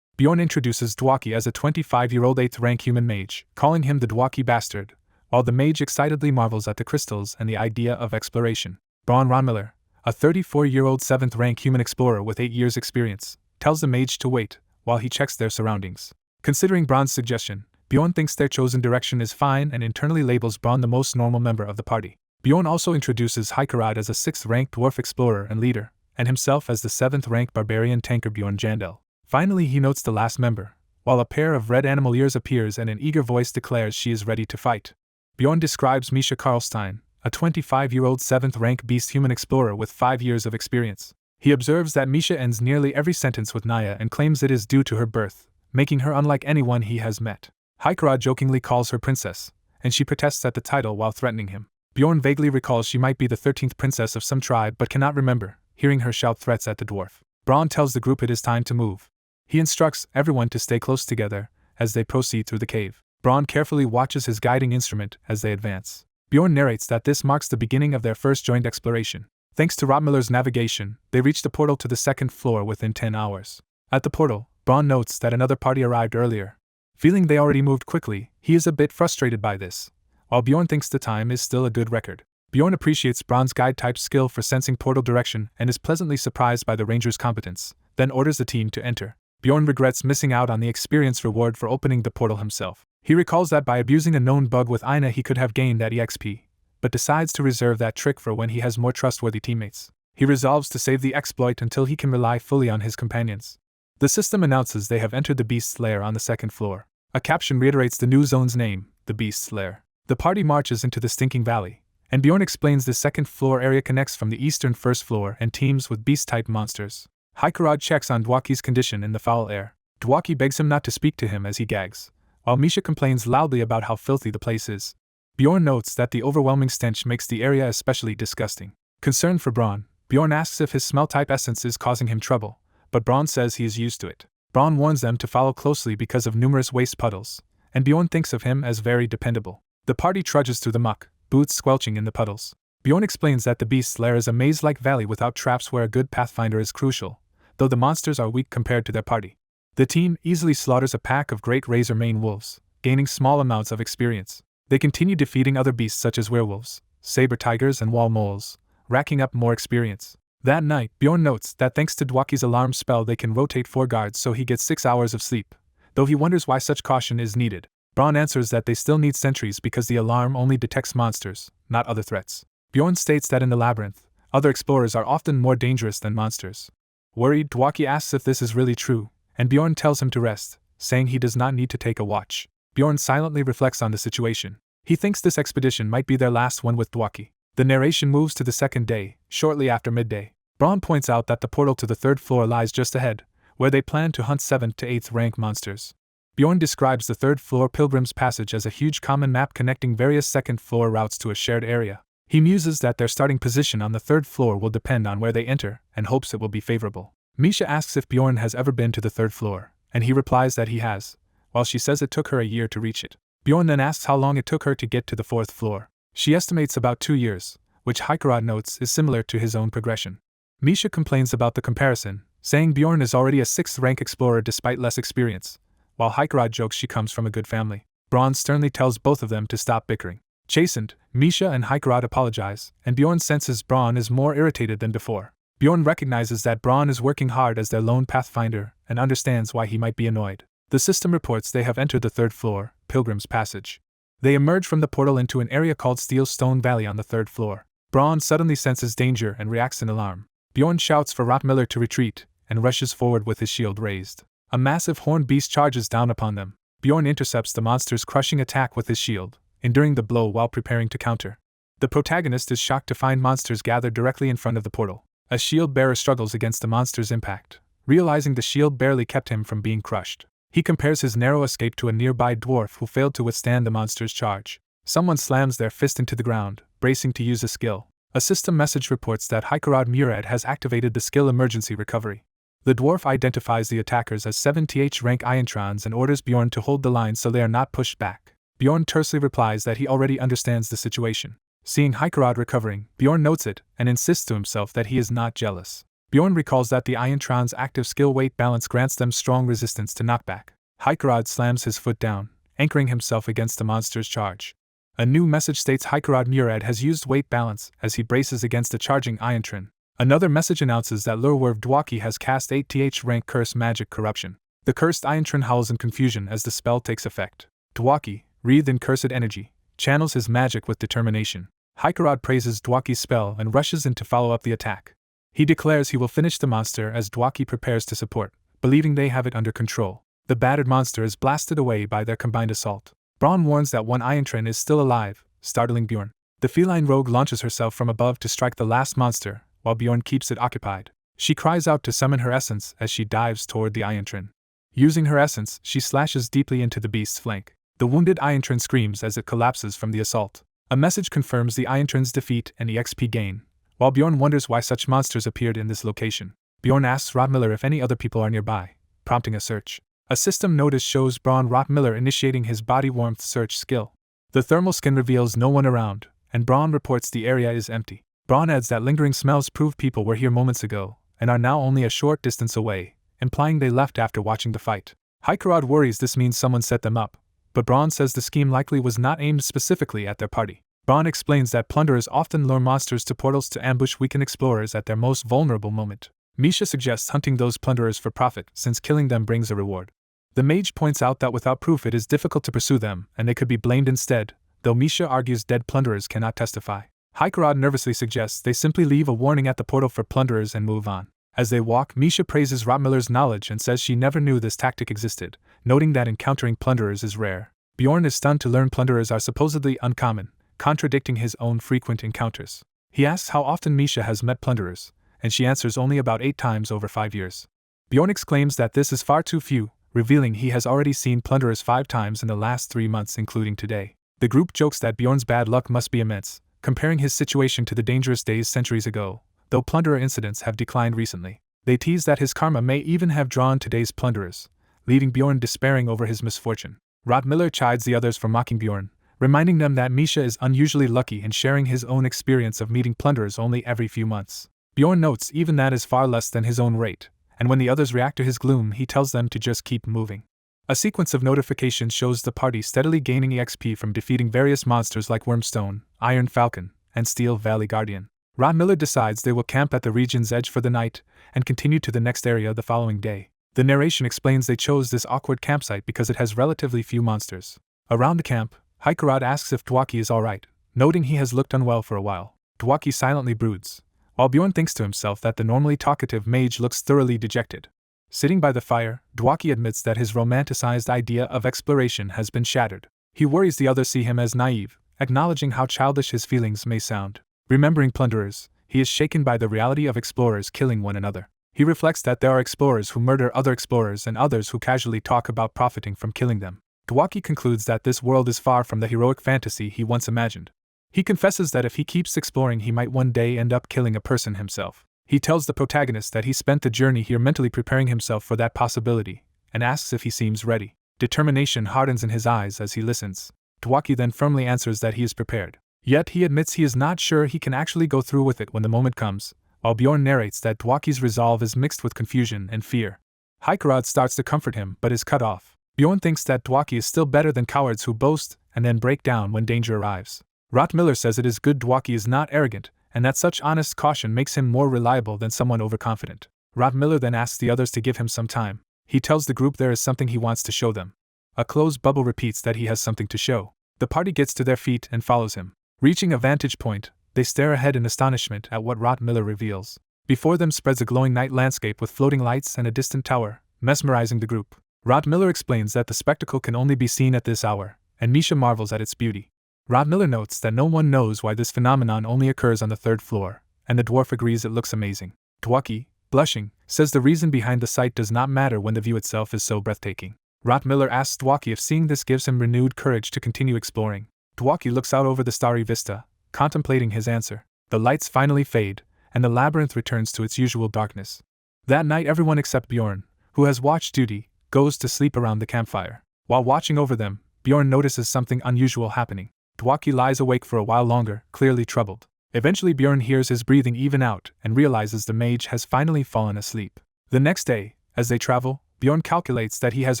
Bjorn introduces Dwaki as a 25-year-old 8th rank human mage, calling him the Dwaki bastard, while the mage excitedly marvels at the crystals and the idea of exploration. Braun Ronmiller, a 34-year-old 7th rank human explorer with 8 years' experience, tells the mage to wait while he checks their surroundings. Considering Braun's suggestion, Bjorn thinks their chosen direction is fine and internally labels Braun the most normal member of the party. Bjorn also introduces Heikerad as a 6th rank dwarf explorer and leader, and himself as the 7th rank barbarian tanker Bjorn Jandel. Finally, he notes the last member, while a pair of red animal ears appears and an eager voice declares she is ready to fight. Bjorn describes Misha Karlstein, a 25-year-old 7th rank beast human explorer with 5 years of experience. He observes that Misha ends nearly every sentence with Naya and claims it is due to her birth, making her unlike anyone he has met. Heikerad jokingly calls her princess, and she protests at the title while threatening him. Bjorn vaguely recalls she might be the 13th princess of some tribe but cannot remember, hearing her shout threats at the dwarf. Braun tells the group it is time to move. He instructs everyone to stay close together as they proceed through the cave. Braun carefully watches his guiding instrument as they advance. Bjorn narrates that this marks the beginning of their first joint exploration. Thanks to Rotmiller's navigation, they reach the portal to the 2nd floor within 10 hours. At the portal, Braun notes that another party arrived earlier. Feeling they already moved quickly, he is a bit frustrated by this, while Bjorn thinks the time is still a good record. Bjorn appreciates Braun's guide-type skill for sensing portal direction and is pleasantly surprised by the ranger's competence, then orders the team to enter. Bjorn regrets missing out on the experience reward for opening the portal himself. He recalls that by abusing a known bug with Aina he could have gained that EXP, but decides to reserve that trick for when he has more trustworthy teammates. He resolves to save the exploit until he can rely fully on his companions. The system announces they have entered the Beast's Lair on the 2nd floor. A caption reiterates the new zone's name, the Beast's Lair. The party marches into the Stinking Valley, and Bjorn explains the 2nd floor area connects from the eastern 1st floor and teams with beast-type monsters. Heikerad checks on Dwaki's condition in the foul air. Dwaki begs him not to speak to him as he gags, while Misha complains loudly about how filthy the place is. Bjorn notes that the overwhelming stench makes the area especially disgusting. Concerned for Braun, Bjorn asks if his smell-type essence is causing him trouble, but Braun says he is used to it. Braun warns them to follow closely because of numerous waste puddles, and Bjorn thinks of him as very dependable. The party trudges through the muck, boots squelching in the puddles. Bjorn explains that the Beast's Lair is a maze-like valley without traps where a good pathfinder is crucial, though the monsters are weak compared to their party. The team easily slaughters a pack of great razor-mane wolves, gaining small amounts of experience. They continue defeating other beasts such as werewolves, saber tigers and wall moles, racking up more experience. That night, Bjorn notes that thanks to Dwaki's alarm spell they can rotate 4 guards so he gets 6 hours of sleep, though he wonders why such caution is needed. Braun answers that they still need sentries because the alarm only detects monsters, not other threats. Bjorn states that in the labyrinth, other explorers are often more dangerous than monsters. Worried, Dwaki asks if this is really true, and Bjorn tells him to rest, saying he does not need to take a watch. Bjorn silently reflects on the situation. He thinks this expedition might be their last one with Dwaki. The narration moves to the 2nd day, shortly after midday. Braun points out that the portal to the 3rd floor lies just ahead, where they plan to hunt 7th to 8th rank monsters. Bjorn describes the 3rd floor Pilgrim's Passage as a huge common map connecting various 2nd floor routes to a shared area. He muses that their starting position on the 3rd floor will depend on where they enter, and hopes it will be favorable. Misha asks if Bjorn has ever been to the 3rd floor, and he replies that he has, while she says it took her a year to reach it. Bjorn then asks how long it took her to get to the 4th floor. She estimates about 2 years, which Heikerad notes is similar to his own progression. Misha complains about the comparison, saying Bjorn is already a 6th rank explorer despite less experience, while Heikerad jokes she comes from a good family. Braun sternly tells both of them to stop bickering. Chastened, Misha and Heikerad apologize, and Bjorn senses Braun is more irritated than before. Bjorn recognizes that Braun is working hard as their lone pathfinder and understands why he might be annoyed. The system reports they have entered the 3rd floor, Pilgrim's Passage. They emerge from the portal into an area called Steel Stone Valley on the 3rd floor. Braun suddenly senses danger and reacts in alarm. Bjorn shouts for Rotmiller to retreat and rushes forward with his shield raised. A massive horned beast charges down upon them. Bjorn intercepts the monster's crushing attack with his shield, enduring the blow while preparing to counter. The protagonist is shocked to find monsters gathered directly in front of the portal. A shield bearer struggles against the monster's impact, realizing the shield barely kept him from being crushed. He compares his narrow escape to a nearby dwarf who failed to withstand the monster's charge. Someone slams their fist into the ground, bracing to use a skill. A system message reports that Heikerad Murad has activated the skill emergency recovery. The dwarf identifies the attackers as 7th rank Iantrons and orders Bjorn to hold the line so they are not pushed back. Bjorn tersely replies that he already understands the situation. Seeing Heikerad recovering, Bjorn notes it and insists to himself that he is not jealous. Bjorn recalls that the Iontron's active skill-weight balance grants them strong resistance to knockback. Hikerod slams his foot down, anchoring himself against the monster's charge. A new message states Hikerod Murad has used weight balance as he braces against a charging Iontron. Another message announces that Lurwerv Dwaki has cast 8th rank Curse Magic Corruption. The cursed Iontron howls in confusion as the spell takes effect. Dwaki, wreathed in cursed energy, channels his magic with determination. Hikerod praises Dwaki's spell and rushes in to follow up the attack. He declares he will finish the monster as Dwaki prepares to support, believing they have it under control. The battered monster is blasted away by their combined assault. Braun warns that one Iontron is still alive, startling Bjorn. The feline rogue launches herself from above to strike the last monster, while Bjorn keeps it occupied. She cries out to summon her essence as she dives toward the Iontron. Using her essence, she slashes deeply into the beast's flank. The wounded Iontron screams as it collapses from the assault. A message confirms the Iontron's defeat and EXP gain, while Bjorn wonders why such monsters appeared in this location. Bjorn asks Rotmiller if any other people are nearby, prompting a search. A system notice shows Braun Rotmiller initiating his body warmth search skill. The thermal scan reveals no one around, and Braun reports the area is empty. Braun adds that lingering smells prove people were here moments ago, and are now only a short distance away, implying they left after watching the fight. Hikerod worries this means someone set them up, but Braun says the scheme likely was not aimed specifically at their party. Braun explains that plunderers often lure monsters to portals to ambush weakened explorers at their most vulnerable moment. Misha suggests hunting those plunderers for profit, since killing them brings a reward. The mage points out that without proof it is difficult to pursue them, and they could be blamed instead, though Misha argues dead plunderers cannot testify. Hikerod nervously suggests they simply leave a warning at the portal for plunderers and move on. As they walk, Misha praises Rotmiller's knowledge and says she never knew this tactic existed, noting that encountering plunderers is rare. Bjorn is stunned to learn plunderers are supposedly uncommon, contradicting his own frequent encounters. He asks how often Misha has met plunderers, and she answers only about 8 times over 5 years. Bjorn exclaims that this is far too few, revealing he has already seen plunderers 5 times in the last 3 months, including today. The group jokes that Bjorn's bad luck must be immense, comparing his situation to the dangerous days centuries ago, though plunderer incidents have declined recently. They tease that his karma may even have drawn today's plunderers, leaving Bjorn despairing over his misfortune. Rotmiller chides the others for mocking Bjorn, reminding them that Misha is unusually lucky in sharing his own experience of meeting plunderers only every few months. Bjorn notes even that is far less than his own rate, and when the others react to his gloom he tells them to just keep moving. A sequence of notifications shows the party steadily gaining EXP from defeating various monsters like Wormstone, Iron Falcon, and Steel Valley Guardian. Rotmiller decides they will camp at the region's edge for the night, and continue to the next area the following day. The narration explains they chose this awkward campsite because it has relatively few monsters. Around the camp, Hikerod asks if Dwaki is alright, noting he has looked unwell for a while. Dwaki silently broods, while Bjorn thinks to himself that the normally talkative mage looks thoroughly dejected. Sitting by the fire, Dwaki admits that his romanticized idea of exploration has been shattered. He worries the others see him as naive, acknowledging how childish his feelings may sound. Remembering plunderers, he is shaken by the reality of explorers killing one another. He reflects that there are explorers who murder other explorers and others who casually talk about profiting from killing them. Dwaki concludes that this world is far from the heroic fantasy he once imagined. He confesses that if he keeps exploring he might one day end up killing a person himself. He tells the protagonist that he spent the journey here mentally preparing himself for that possibility, and asks if he seems ready. Determination hardens in his eyes as he listens. Dwaki then firmly answers that he is prepared. Yet he admits he is not sure he can actually go through with it when the moment comes, while Bjorn narrates that Dwaki's resolve is mixed with confusion and fear. Hikerod starts to comfort him but is cut off. Bjorn thinks that Dwaki is still better than cowards who boast and then break down when danger arrives. Rotmiller says it is good Dwaki is not arrogant, and that such honest caution makes him more reliable than someone overconfident. Rotmiller then asks the others to give him some time. He tells the group there is something he wants to show them. A closed bubble repeats that he has something to show. The party gets to their feet and follows him. Reaching a vantage point, they stare ahead in astonishment at what Rotmiller reveals. Before them spreads a glowing night landscape with floating lights and a distant tower, mesmerizing the group. Rotmiller explains that the spectacle can only be seen at this hour, and Misha marvels at its beauty. Rotmiller notes that no one knows why this phenomenon only occurs on the 3rd floor, and the dwarf agrees it looks amazing. Dwaki, blushing, says the reason behind the sight does not matter when the view itself is so breathtaking. Rotmiller asks Dwaki if seeing this gives him renewed courage to continue exploring. Dwaki looks out over the starry vista, contemplating his answer. The lights finally fade, and the labyrinth returns to its usual darkness. That night everyone except Bjorn, who has watch duty, goes to sleep around the campfire. While watching over them, Bjorn notices something unusual happening. Dwaki lies awake for a while longer, clearly troubled. Eventually Bjorn hears his breathing even out and realizes the mage has finally fallen asleep. The next day, as they travel, Bjorn calculates that he has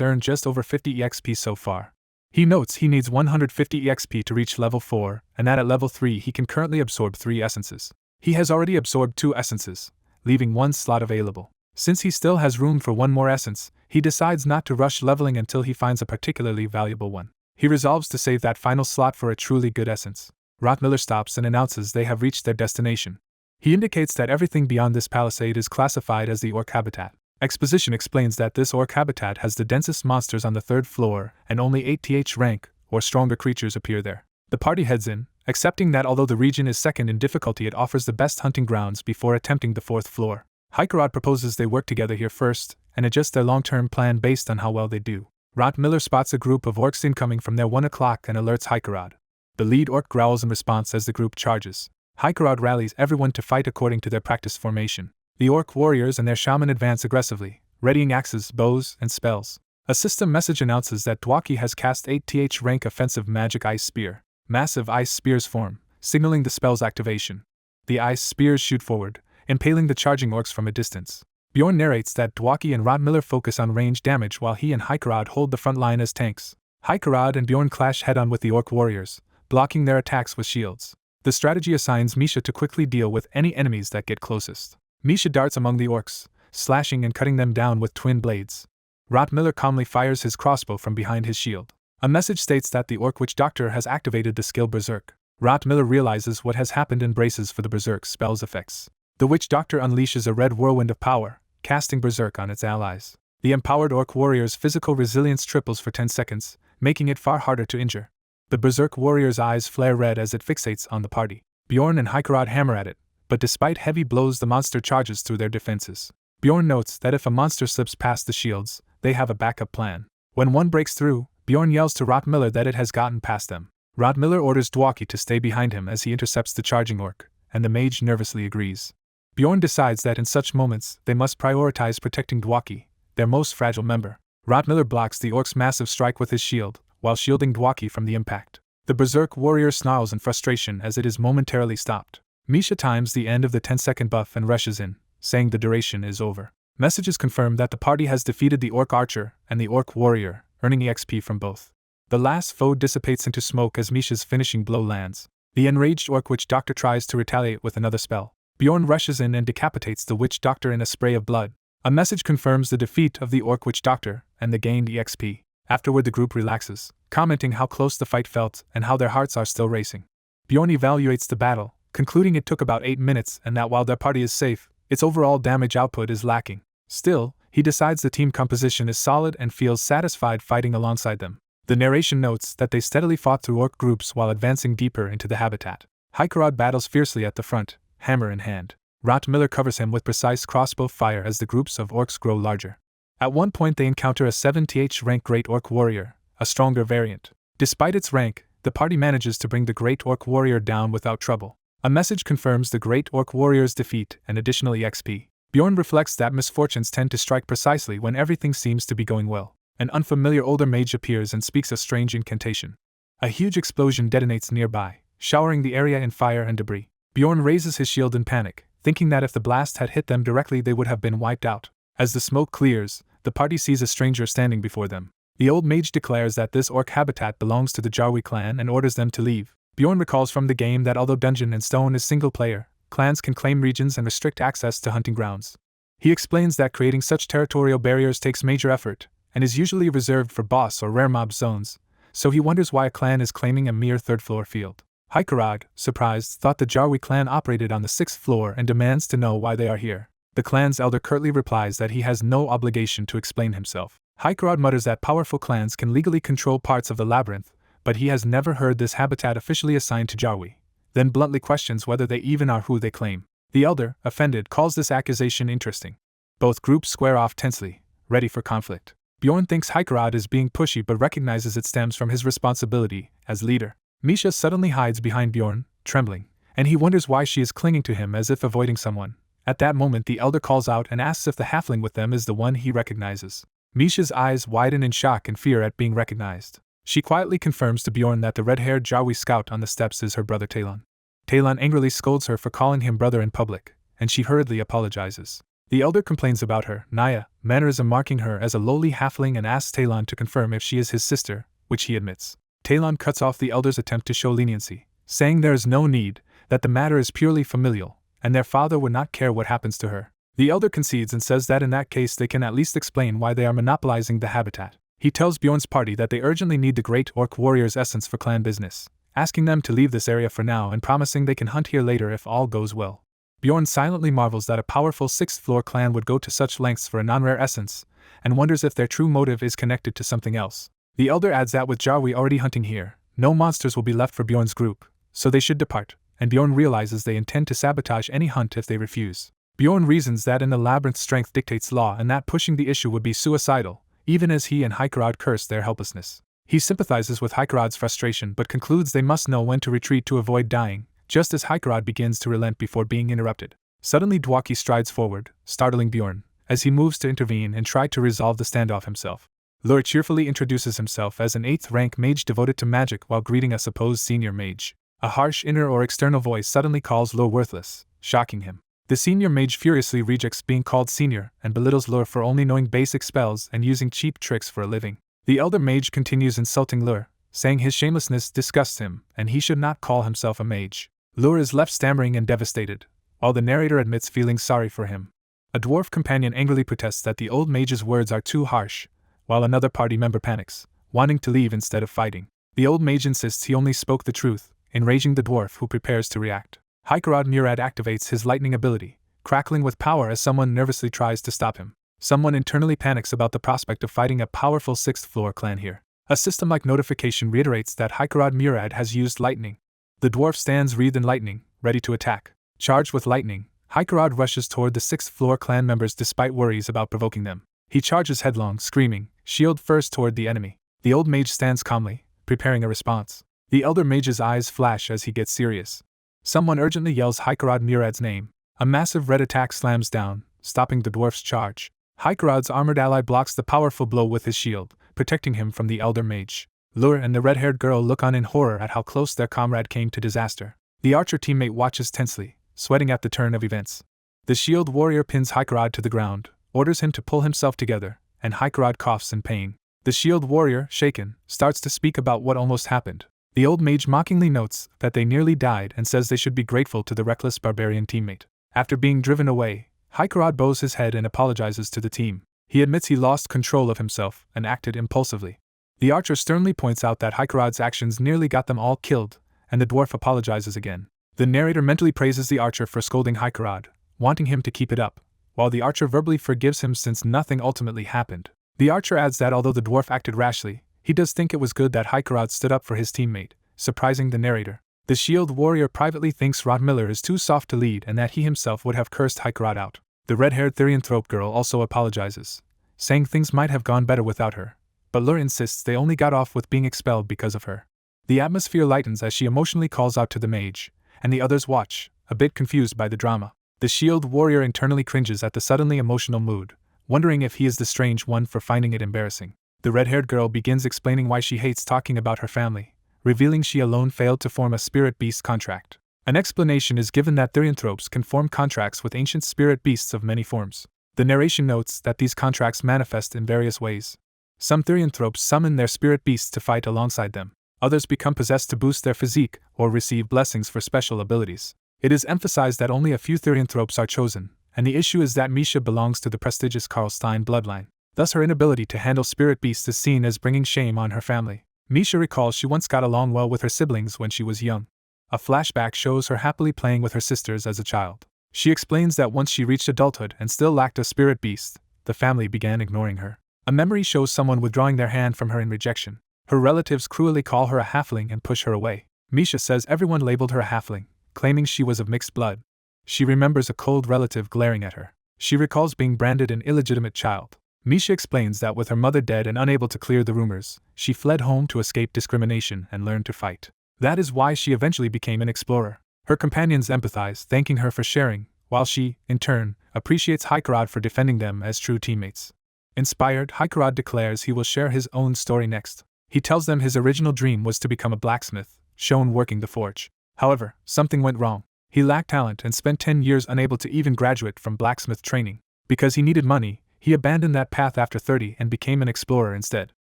earned just over 50 EXP so far. He notes he needs 150 EXP to reach level 4, and that at level 3 he can currently absorb 3 essences. He has already absorbed 2 essences, leaving 1 slot available. Since he still has room for 1 more essence, he decides not to rush leveling until he finds a particularly valuable one. He resolves to save that final slot for a truly good essence. Rottmiller stops and announces they have reached their destination. He indicates that everything beyond this palisade is classified as the orc habitat. Exposition explains that this orc habitat has the densest monsters on the 3rd floor, and only 8th rank, or stronger creatures appear there. The party heads in, accepting that although the region is 2nd in difficulty, it offers the best hunting grounds before attempting the 4th floor. Hikerod proposes they work together here first, and adjust their long-term plan based on how well they do. Rottmiller spots a group of orcs incoming from their 1 o'clock and alerts Hikerod. The lead orc growls in response as the group charges. Hikerod rallies everyone to fight according to their practice formation. The orc warriors and their shaman advance aggressively, readying axes, bows, and spells. A system message announces that Dwaki has cast 8th rank offensive magic ice spear. Massive ice spears form, signaling the spell's activation. The ice spears shoot forward, impaling the charging orcs from a distance. Bjorn narrates that Dwaki and Rottmiller focus on range damage while he and Hikerod hold the front line as tanks. Hikerod and Bjorn clash head-on with the orc warriors, blocking their attacks with shields. The strategy assigns Misha to quickly deal with any enemies that get closest. Misha darts among the orcs, slashing and cutting them down with twin blades. Rottmiller calmly fires his crossbow from behind his shield. A message states that the Orc Witch Doctor has activated the skill Berserk. Rottmiller realizes what has happened and braces for the Berserk spell's effects. The Witch Doctor unleashes a red whirlwind of power, casting Berserk on its allies. The empowered Orc Warrior's physical resilience triples for 10 seconds, making it far harder to injure. The Berserk Warrior's eyes flare red as it fixates on the party. Bjorn and Hikerod hammer at it, but despite heavy blows the monster charges through their defenses. Bjorn notes that if a monster slips past the shields, they have a backup plan. When one breaks through, Bjorn yells to Rottmiller that it has gotten past them. Rottmiller orders Dwaki to stay behind him as he intercepts the charging orc, and the mage nervously agrees. Bjorn decides that in such moments, they must prioritize protecting Dwaki, their most fragile member. Rottmiller blocks the orc's massive strike with his shield, while shielding Dwaki from the impact. The Berserk warrior snarls in frustration as it is momentarily stopped. Misha times the end of the 10-second buff and rushes in, saying the duration is over. Messages confirm that the party has defeated the orc archer and the orc warrior, earning EXP from both. The last foe dissipates into smoke as Misha's finishing blow lands. The enraged orc witch doctor tries to retaliate with another spell. Bjorn rushes in and decapitates the witch doctor in a spray of blood. A message confirms the defeat of the orc witch doctor and the gained EXP. Afterward the group relaxes, commenting how close the fight felt and how their hearts are still racing. Bjorn evaluates the battle, concluding it took about 8 minutes and that while their party is safe, its overall damage output is lacking. Still, he decides the team composition is solid and feels satisfied fighting alongside them. The narration notes that they steadily fought through orc groups while advancing deeper into the habitat. Hikerod battles fiercely at the front, hammer in hand. Rottmiller covers him with precise crossbow fire as the groups of orcs grow larger. At one point they encounter a 7th rank Great Orc Warrior, a stronger variant. Despite its rank, the party manages to bring the Great Orc Warrior down without trouble. A message confirms the Great Orc Warrior's defeat and additional EXP. Bjorn reflects that misfortunes tend to strike precisely when everything seems to be going well. An unfamiliar older mage appears and speaks a strange incantation. A huge explosion detonates nearby, showering the area in fire and debris. Bjorn raises his shield in panic, thinking that if the blast had hit them directly they would have been wiped out. As the smoke clears, the party sees a stranger standing before them. The old mage declares that this orc habitat belongs to the Jarwi clan and orders them to leave. Bjorn recalls from the game that although Dungeon and Stone is single-player, clans can claim regions and restrict access to hunting grounds. He explains that creating such territorial barriers takes major effort, and is usually reserved for boss or rare mob zones, so he wonders why a clan is claiming a mere 3rd-floor field. Hikerod, surprised, thought the Jarwi clan operated on the 6th floor and demands to know why they are here. The clan's elder curtly replies that he has no obligation to explain himself. Hikerod mutters that powerful clans can legally control parts of the labyrinth, but he has never heard this habitat officially assigned to Jarwi, then bluntly questions whether they even are who they claim. The elder, offended, calls this accusation interesting. Both groups square off tensely, ready for conflict. Bjorn thinks Hikerod is being pushy but recognizes it stems from his responsibility as leader. Misha suddenly hides behind Bjorn, trembling, and he wonders why she is clinging to him as if avoiding someone. At that moment the elder calls out and asks if the halfling with them is the one he recognizes. Misha's eyes widen in shock and fear at being recognized. She quietly confirms to Bjorn that the red-haired Jarwi scout on the steps is her brother Talon. Talon angrily scolds her for calling him brother in public, and she hurriedly apologizes. The elder complains about her mannerism, marking her as a lowly halfling, and asks Talon to confirm if she is his sister, which he admits. Talon cuts off the elder's attempt to show leniency, saying there is no need, that the matter is purely familial, and their father would not care what happens to her. The elder concedes and says that in that case they can at least explain why they are monopolizing the habitat. He tells Bjorn's party that they urgently need the great orc warrior's essence for clan business, asking them to leave this area for now and promising they can hunt here later if all goes well. Bjorn silently marvels that a powerful 6th floor clan would go to such lengths for a non-rare essence, and wonders if their true motive is connected to something else. The elder adds that with Jarwi already hunting here, no monsters will be left for Bjorn's group, so they should depart, and Bjorn realizes they intend to sabotage any hunt if they refuse. Bjorn reasons that in the labyrinth strength dictates law and that pushing the issue would be suicidal, even as he and Hikerod curse their helplessness. He sympathizes with Hikerod's frustration but concludes they must know when to retreat to avoid dying, just as Hikerod begins to relent before being interrupted. Suddenly Dwaki strides forward, startling Bjorn, as he moves to intervene and try to resolve the standoff himself. Lur cheerfully introduces himself as an 8th-rank mage devoted to magic while greeting a supposed senior mage. A harsh inner or external voice suddenly calls Lur worthless, shocking him. The senior mage furiously rejects being called senior and belittles Lur for only knowing basic spells and using cheap tricks for a living. The elder mage continues insulting Lur, saying his shamelessness disgusts him and he should not call himself a mage. Lur is left stammering and devastated, while the narrator admits feeling sorry for him. A dwarf companion angrily protests that the old mage's words are too harsh, while another party member panics, wanting to leave instead of fighting. The old mage insists he only spoke the truth, enraging the dwarf who prepares to react. Hikerod Murad activates his lightning ability, crackling with power as someone nervously tries to stop him. Someone internally panics about the prospect of fighting a powerful 6th floor clan here. A system-like notification reiterates that Hikerod Murad has used lightning. The dwarf stands wreathed in lightning, ready to attack. Charged with lightning, Hikerod rushes toward the 6th floor clan members despite worries about provoking them. He charges headlong, screaming, shield first toward the enemy. The old mage stands calmly, preparing a response. The elder mage's eyes flash as he gets serious. Someone urgently yells Hikerod Murad's name. A massive red attack slams down, stopping the dwarf's charge. Hikerod's armored ally blocks the powerful blow with his shield, protecting him from the elder mage. Lur and the red-haired girl look on in horror at how close their comrade came to disaster. The archer teammate watches tensely, sweating at the turn of events. The shield warrior pins Hikerod to the ground, orders him to pull himself together, and Hikerod coughs in pain. The shield warrior, shaken, starts to speak about what almost happened. The old mage mockingly notes that they nearly died and says they should be grateful to the reckless barbarian teammate. After being driven away, Hikerod bows his head and apologizes to the team. He admits he lost control of himself and acted impulsively. The archer sternly points out that Hikerod's actions nearly got them all killed, and the dwarf apologizes again. The narrator mentally praises the archer for scolding Hikerod, wanting him to keep it up, while the archer verbally forgives him since nothing ultimately happened. The archer adds that although the dwarf acted rashly, he does think it was good that Hikerod stood up for his teammate, surprising the narrator. The shield warrior privately thinks Rod Miller is too soft to lead and that he himself would have cursed Hikerod out. The red-haired Therianthrope girl also apologizes, saying things might have gone better without her, but Lur insists they only got off with being expelled because of her. The atmosphere lightens as she emotionally calls out to the mage, and the others watch, a bit confused by the drama. The shield warrior internally cringes at the suddenly emotional mood, wondering if he is the strange one for finding it embarrassing. The red-haired girl begins explaining why she hates talking about her family, revealing she alone failed to form a spirit beast contract. An explanation is given that Therianthropes can form contracts with ancient spirit beasts of many forms. The narration notes that these contracts manifest in various ways. Some Therianthropes summon their spirit beasts to fight alongside them. Others become possessed to boost their physique or receive blessings for special abilities. It is emphasized that only a few Therianthropes are chosen, and the issue is that Misha belongs to the prestigious Karlstein bloodline. Thus her inability to handle spirit beasts is seen as bringing shame on her family. Misha recalls she once got along well with her siblings when she was young. A flashback shows her happily playing with her sisters as a child. She explains that once she reached adulthood and still lacked a spirit beast, the family began ignoring her. A memory shows someone withdrawing their hand from her in rejection. Her relatives cruelly call her a halfling and push her away. Misha says everyone labeled her a halfling, claiming she was of mixed blood. She remembers a cold relative glaring at her. She recalls being branded an illegitimate child. Misha explains that with her mother dead and unable to clear the rumors, she fled home to escape discrimination and learn to fight. That is why she eventually became an explorer. Her companions empathize, thanking her for sharing, while she, in turn, appreciates Hikerod for defending them as true teammates. Inspired, Hikerod declares he will share his own story next. He tells them his original dream was to become a blacksmith, shown working the forge. However, something went wrong. He lacked talent and spent 10 years unable to even graduate from blacksmith training. Because he needed money, he abandoned that path after 30 and became an explorer instead.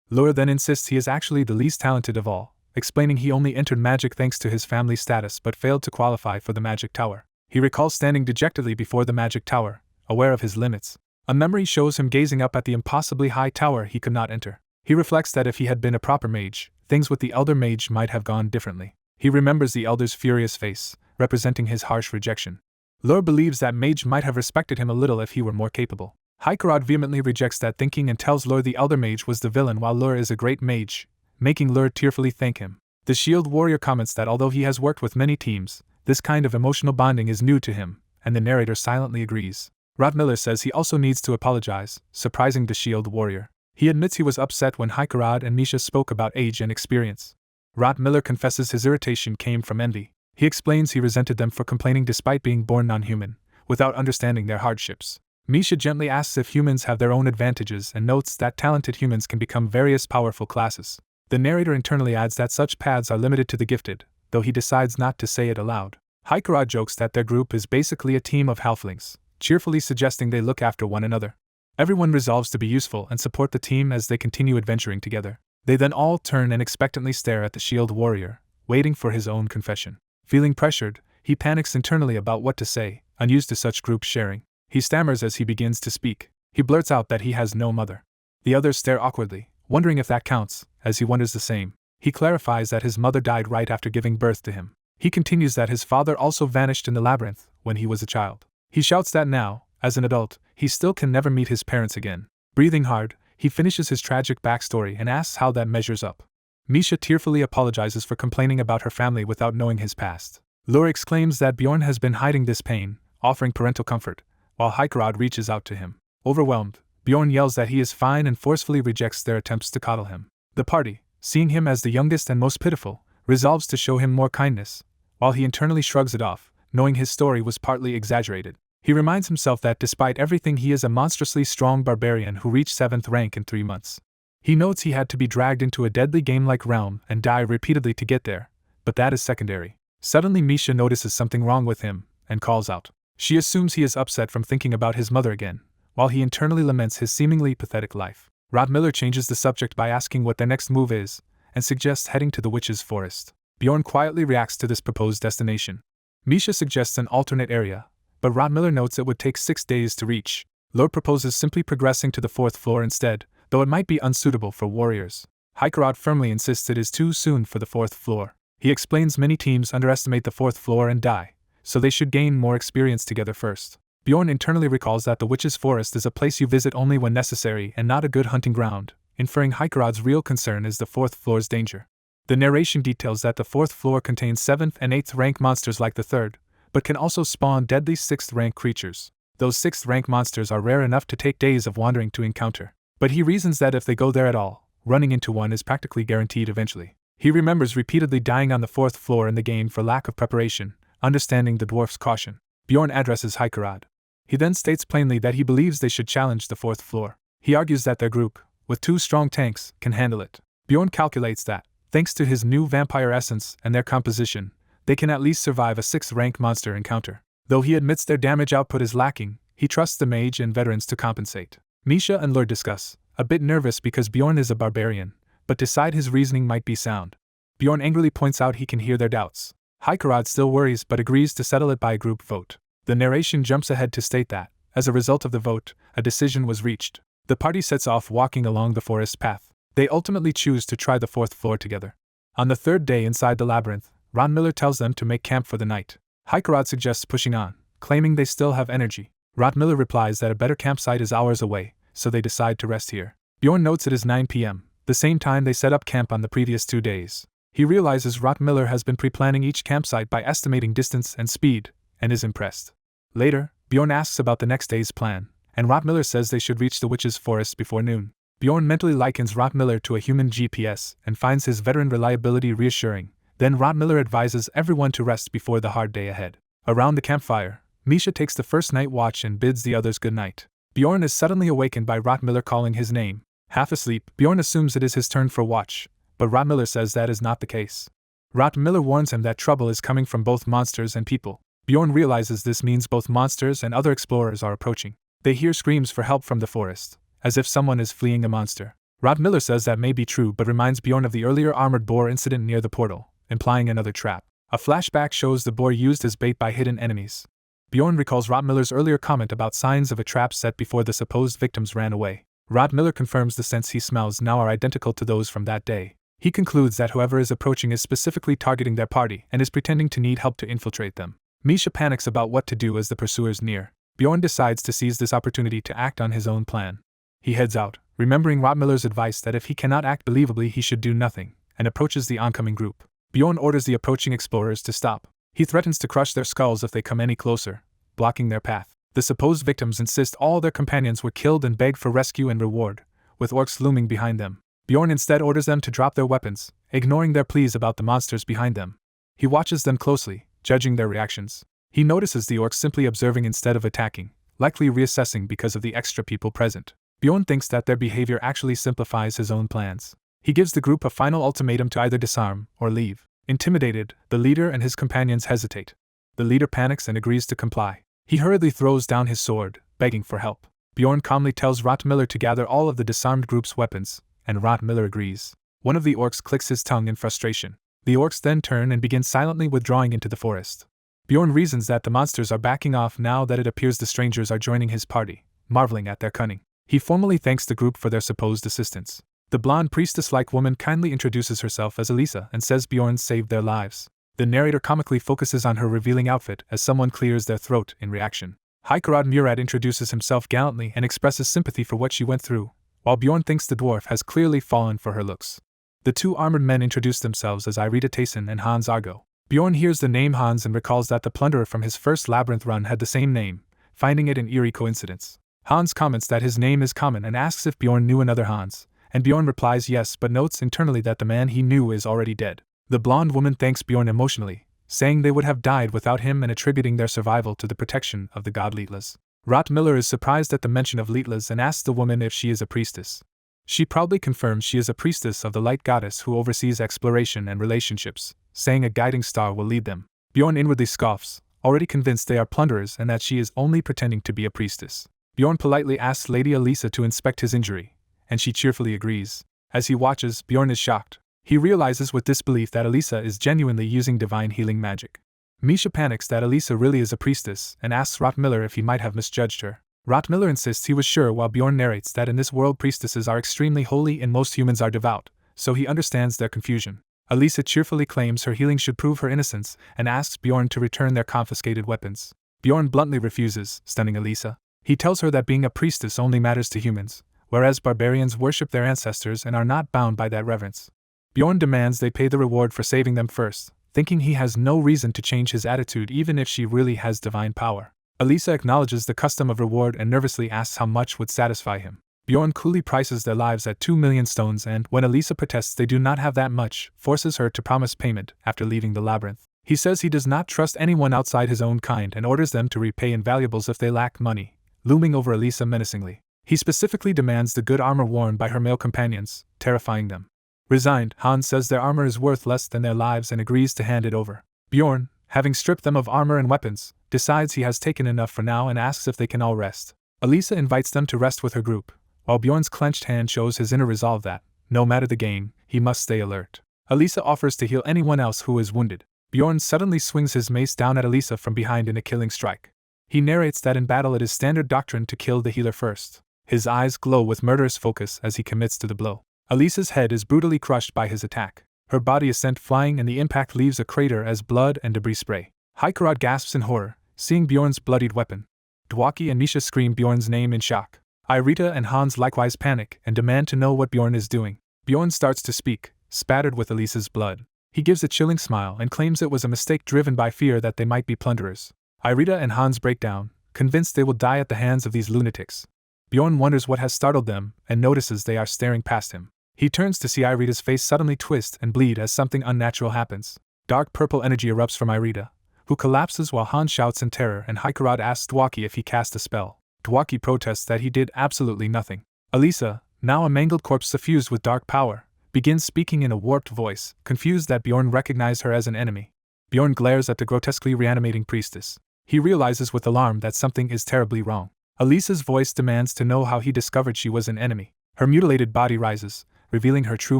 Lure then insists he is actually the least talented of all, explaining he only entered magic thanks to his family status but failed to qualify for the magic tower. He recalls standing dejectedly before the magic tower, aware of his limits. A memory shows him gazing up at the impossibly high tower he could not enter. He reflects that if he had been a proper mage, things with the elder mage might have gone differently. He remembers the elder's furious face, representing his harsh rejection. Lure believes that mage might have respected him a little if he were more capable. Haikarad vehemently rejects that thinking and tells Lure the elder mage was the villain while Lure is a great mage, making Lure tearfully thank him. The shield warrior comments that although he has worked with many teams, this kind of emotional bonding is new to him, and the narrator silently agrees. Rod Miller says he also needs to apologize, surprising the shield warrior. He admits he was upset when Haikarad and Misha spoke about age and experience. Rod Miller confesses his irritation came from envy. He explains he resented them for complaining despite being born non-human, without understanding their hardships. Misha gently asks if humans have their own advantages and notes that talented humans can become various powerful classes. The narrator internally adds that such paths are limited to the gifted, though he decides not to say it aloud. Haikarad jokes that their group is basically a team of halflings, cheerfully suggesting they look after one another. Everyone resolves to be useful and support the team as they continue adventuring together. They then all turn and expectantly stare at the shield warrior, waiting for his own confession. Feeling pressured, he panics internally about what to say, unused to such group sharing. He stammers as he begins to speak. He blurts out that he has no mother. The others stare awkwardly, wondering if that counts, as he wonders the same. He clarifies that his mother died right after giving birth to him. He continues that his father also vanished in the labyrinth when he was a child. He shouts that now, as an adult, he still can never meet his parents again. Breathing hard, he finishes his tragic backstory and asks how that measures up. Misha tearfully apologizes for complaining about her family without knowing his past. Lure exclaims that Bjorn has been hiding this pain, offering parental comfort, while Haikarad reaches out to him. Overwhelmed, Bjorn yells that he is fine and forcefully rejects their attempts to coddle him. The party, seeing him as the youngest and most pitiful, resolves to show him more kindness, while he internally shrugs it off, knowing his story was partly exaggerated. He reminds himself that despite everything he is a monstrously strong barbarian who reached 7th rank in 3 months. He notes he had to be dragged into a deadly game-like realm and die repeatedly to get there, but that is secondary. Suddenly Misha notices something wrong with him, and calls out. She assumes he is upset from thinking about his mother again, while he internally laments his seemingly pathetic life. Rod Miller changes the subject by asking what their next move is, and suggests heading to the witch's forest. Bjorn quietly reacts to this proposed destination. Misha suggests an alternate area, but Rod Miller notes it would take 6 days to reach. Lure proposes simply progressing to the 4th floor instead, though it might be unsuitable for warriors. Haikarad firmly insists it is too soon for the 4th floor. He explains many teams underestimate the 4th floor and die, so they should gain more experience together first. Bjorn internally recalls that the Witch's Forest is a place you visit only when necessary and not a good hunting ground, inferring Haikarad's real concern is the 4th floor's danger. The narration details that the 4th floor contains 7th and 8th rank monsters like the 3rd, but can also spawn deadly 6th rank creatures. Those 6th rank monsters are rare enough to take days of wandering to encounter, but he reasons that if they go there at all, running into one is practically guaranteed eventually. He remembers repeatedly dying on the 4th floor in the game for lack of preparation, understanding the dwarf's caution. Bjorn addresses Haikarad. He then states plainly that he believes they should challenge the 4th floor. He argues that their group, with 2 strong tanks, can handle it. Bjorn calculates that, thanks to his new vampire essence and their composition, they can at least survive a 6th rank monster encounter. Though he admits their damage output is lacking, he trusts the mage and veterans to compensate. Misha and Lure discuss, a bit nervous because Bjorn is a barbarian, but decide his reasoning might be sound. Bjorn angrily points out he can hear their doubts. Haikarad still worries but agrees to settle it by a group vote. The narration jumps ahead to state that, as a result of the vote, a decision was reached. The party sets off walking along the forest path. They ultimately choose to try the 4th floor together. On the 3rd day inside the labyrinth, Ron Miller tells them to make camp for the night. Haikarad suggests pushing on, claiming they still have energy. Rod Miller replies that a better campsite is hours away, so they decide to rest here. Bjorn notes it is 9 p.m., the same time they set up camp on the previous 2 days. He realizes Rod Miller has been pre-planning each campsite by estimating distance and speed, and is impressed. Later, Bjorn asks about the next day's plan, and Rod Miller says they should reach the Witch's Forest before noon. Bjorn mentally likens Rod Miller to a human GPS and finds his veteran reliability reassuring. Then Rod Miller advises everyone to rest before the hard day ahead. Around the campfire, Misha takes the first night watch and bids the others good night. Bjorn is suddenly awakened by Rod Miller calling his name. Half asleep, Bjorn assumes it is his turn for watch, but Rod Miller says that is not the case. Rot Miller warns him that trouble is coming from both monsters and people. Bjorn realizes this means both monsters and other explorers are approaching. They hear screams for help from the forest, as if someone is fleeing a monster. Rot Miller says that may be true but reminds Bjorn of the earlier armored boar incident near the portal, implying another trap. A flashback shows the boar used as bait by hidden enemies. Bjorn recalls Rot Miller's earlier comment about signs of a trap set before the supposed victims ran away. Rot Miller confirms the scents he smells now are identical to those from that day. He concludes that whoever is approaching is specifically targeting their party and is pretending to need help to infiltrate them. Misha panics about what to do as the pursuers near. Bjorn decides to seize this opportunity to act on his own plan. He heads out, remembering Rot Miller's advice that if he cannot act believably he should do nothing, and approaches the oncoming group. Bjorn orders the approaching explorers to stop. He threatens to crush their skulls if they come any closer, blocking their path. The supposed victims insist all their companions were killed and beg for rescue and reward, with orcs looming behind them. Bjorn instead orders them to drop their weapons, ignoring their pleas about the monsters behind them. He watches them closely, judging their reactions. He notices the orcs simply observing instead of attacking, likely reassessing because of the extra people present. Bjorn thinks that their behavior actually simplifies his own plans. He gives the group a final ultimatum to either disarm or leave. Intimidated, the leader and his companions hesitate. The leader panics and agrees to comply. He hurriedly throws down his sword, begging for help. Bjorn calmly tells Rot Miller to gather all of the disarmed group's weapons, and Rot Miller agrees. One of the orcs clicks his tongue in frustration. The orcs then turn and begin silently withdrawing into the forest. Bjorn reasons that the monsters are backing off now that it appears the strangers are joining his party, marveling at their cunning. He formally thanks the group for their supposed assistance. The blonde priestess-like woman kindly introduces herself as Elisa and says Bjorn saved their lives. The narrator comically focuses on her revealing outfit as someone clears their throat in reaction. Hikarad Murad introduces himself gallantly and expresses sympathy for what she went through, while Bjorn thinks the dwarf has clearly fallen for her looks. The two armored men introduce themselves as Irita Tayson and Hans Argo. Bjorn hears the name Hans and recalls that the plunderer from his first labyrinth run had the same name, finding it an eerie coincidence. Hans comments that his name is common and asks if Bjorn knew another Hans, and Bjorn replies yes but notes internally that the man he knew is already dead. The blonde woman thanks Bjorn emotionally, saying they would have died without him and attributing their survival to the protection of the god Leetlas. Rot Miller is surprised at the mention of Leetlas and asks the woman if she is a priestess. She proudly confirms she is a priestess of the light goddess who oversees exploration and relationships, saying a guiding star will lead them. Bjorn inwardly scoffs, already convinced they are plunderers and that she is only pretending to be a priestess. Bjorn politely asks Lady Elisa to inspect his injury, and she cheerfully agrees. As he watches, Bjorn is shocked. He realizes with disbelief that Elisa is genuinely using divine healing magic. Misha panics that Elisa really is a priestess and asks Rot Miller if he might have misjudged her. Rot Miller insists he was sure while Bjorn narrates that in this world priestesses are extremely holy and most humans are devout, so he understands their confusion. Elisa cheerfully claims her healing should prove her innocence and asks Bjorn to return their confiscated weapons. Bjorn bluntly refuses, stunning Elisa. He tells her that being a priestess only matters to humans, whereas barbarians worship their ancestors and are not bound by that reverence. Bjorn demands they pay the reward for saving them first, thinking he has no reason to change his attitude even if she really has divine power. Elisa acknowledges the custom of reward and nervously asks how much would satisfy him. Bjorn coolly prices their lives at 2 million stones and, when Elisa protests they do not have that much, forces her to promise payment after leaving the labyrinth. He says he does not trust anyone outside his own kind and orders them to repay in valuables if they lack money, looming over Elisa menacingly. He specifically demands the good armor worn by her male companions, terrifying them. Resigned, Hans says their armor is worth less than their lives and agrees to hand it over. Bjorn, having stripped them of armor and weapons, decides he has taken enough for now and asks if they can all rest. Elisa invites them to rest with her group, while Bjorn's clenched hand shows his inner resolve that, no matter the gain, he must stay alert. Elisa offers to heal anyone else who is wounded. Bjorn suddenly swings his mace down at Elisa from behind in a killing strike. He narrates that in battle it is standard doctrine to kill the healer first. His eyes glow with murderous focus as he commits to the blow. Elisa's head is brutally crushed by his attack. Her body is sent flying and the impact leaves a crater as blood and debris spray. Hikarad gasps in horror, seeing Bjorn's bloodied weapon. Dwaki and Misha scream Bjorn's name in shock. Irita and Hans likewise panic and demand to know what Bjorn is doing. Bjorn starts to speak, spattered with Elisa's blood. He gives a chilling smile and claims it was a mistake driven by fear that they might be plunderers. Irita and Hans break down, convinced they will die at the hands of these lunatics. Bjorn wonders what has startled them and notices they are staring past him. He turns to see Irita's face suddenly twist and bleed as something unnatural happens. Dark purple energy erupts from Irita, who collapses while Hans shouts in terror and Hikarad asks Dwaki if he cast a spell. Dwaki protests that he did absolutely nothing. Elisa, now a mangled corpse suffused with dark power, begins speaking in a warped voice, confused that Bjorn recognized her as an enemy. Bjorn glares at the grotesquely reanimating priestess. He realizes with alarm that something is terribly wrong. Elisa's voice demands to know how he discovered she was an enemy. Her mutilated body rises, revealing her true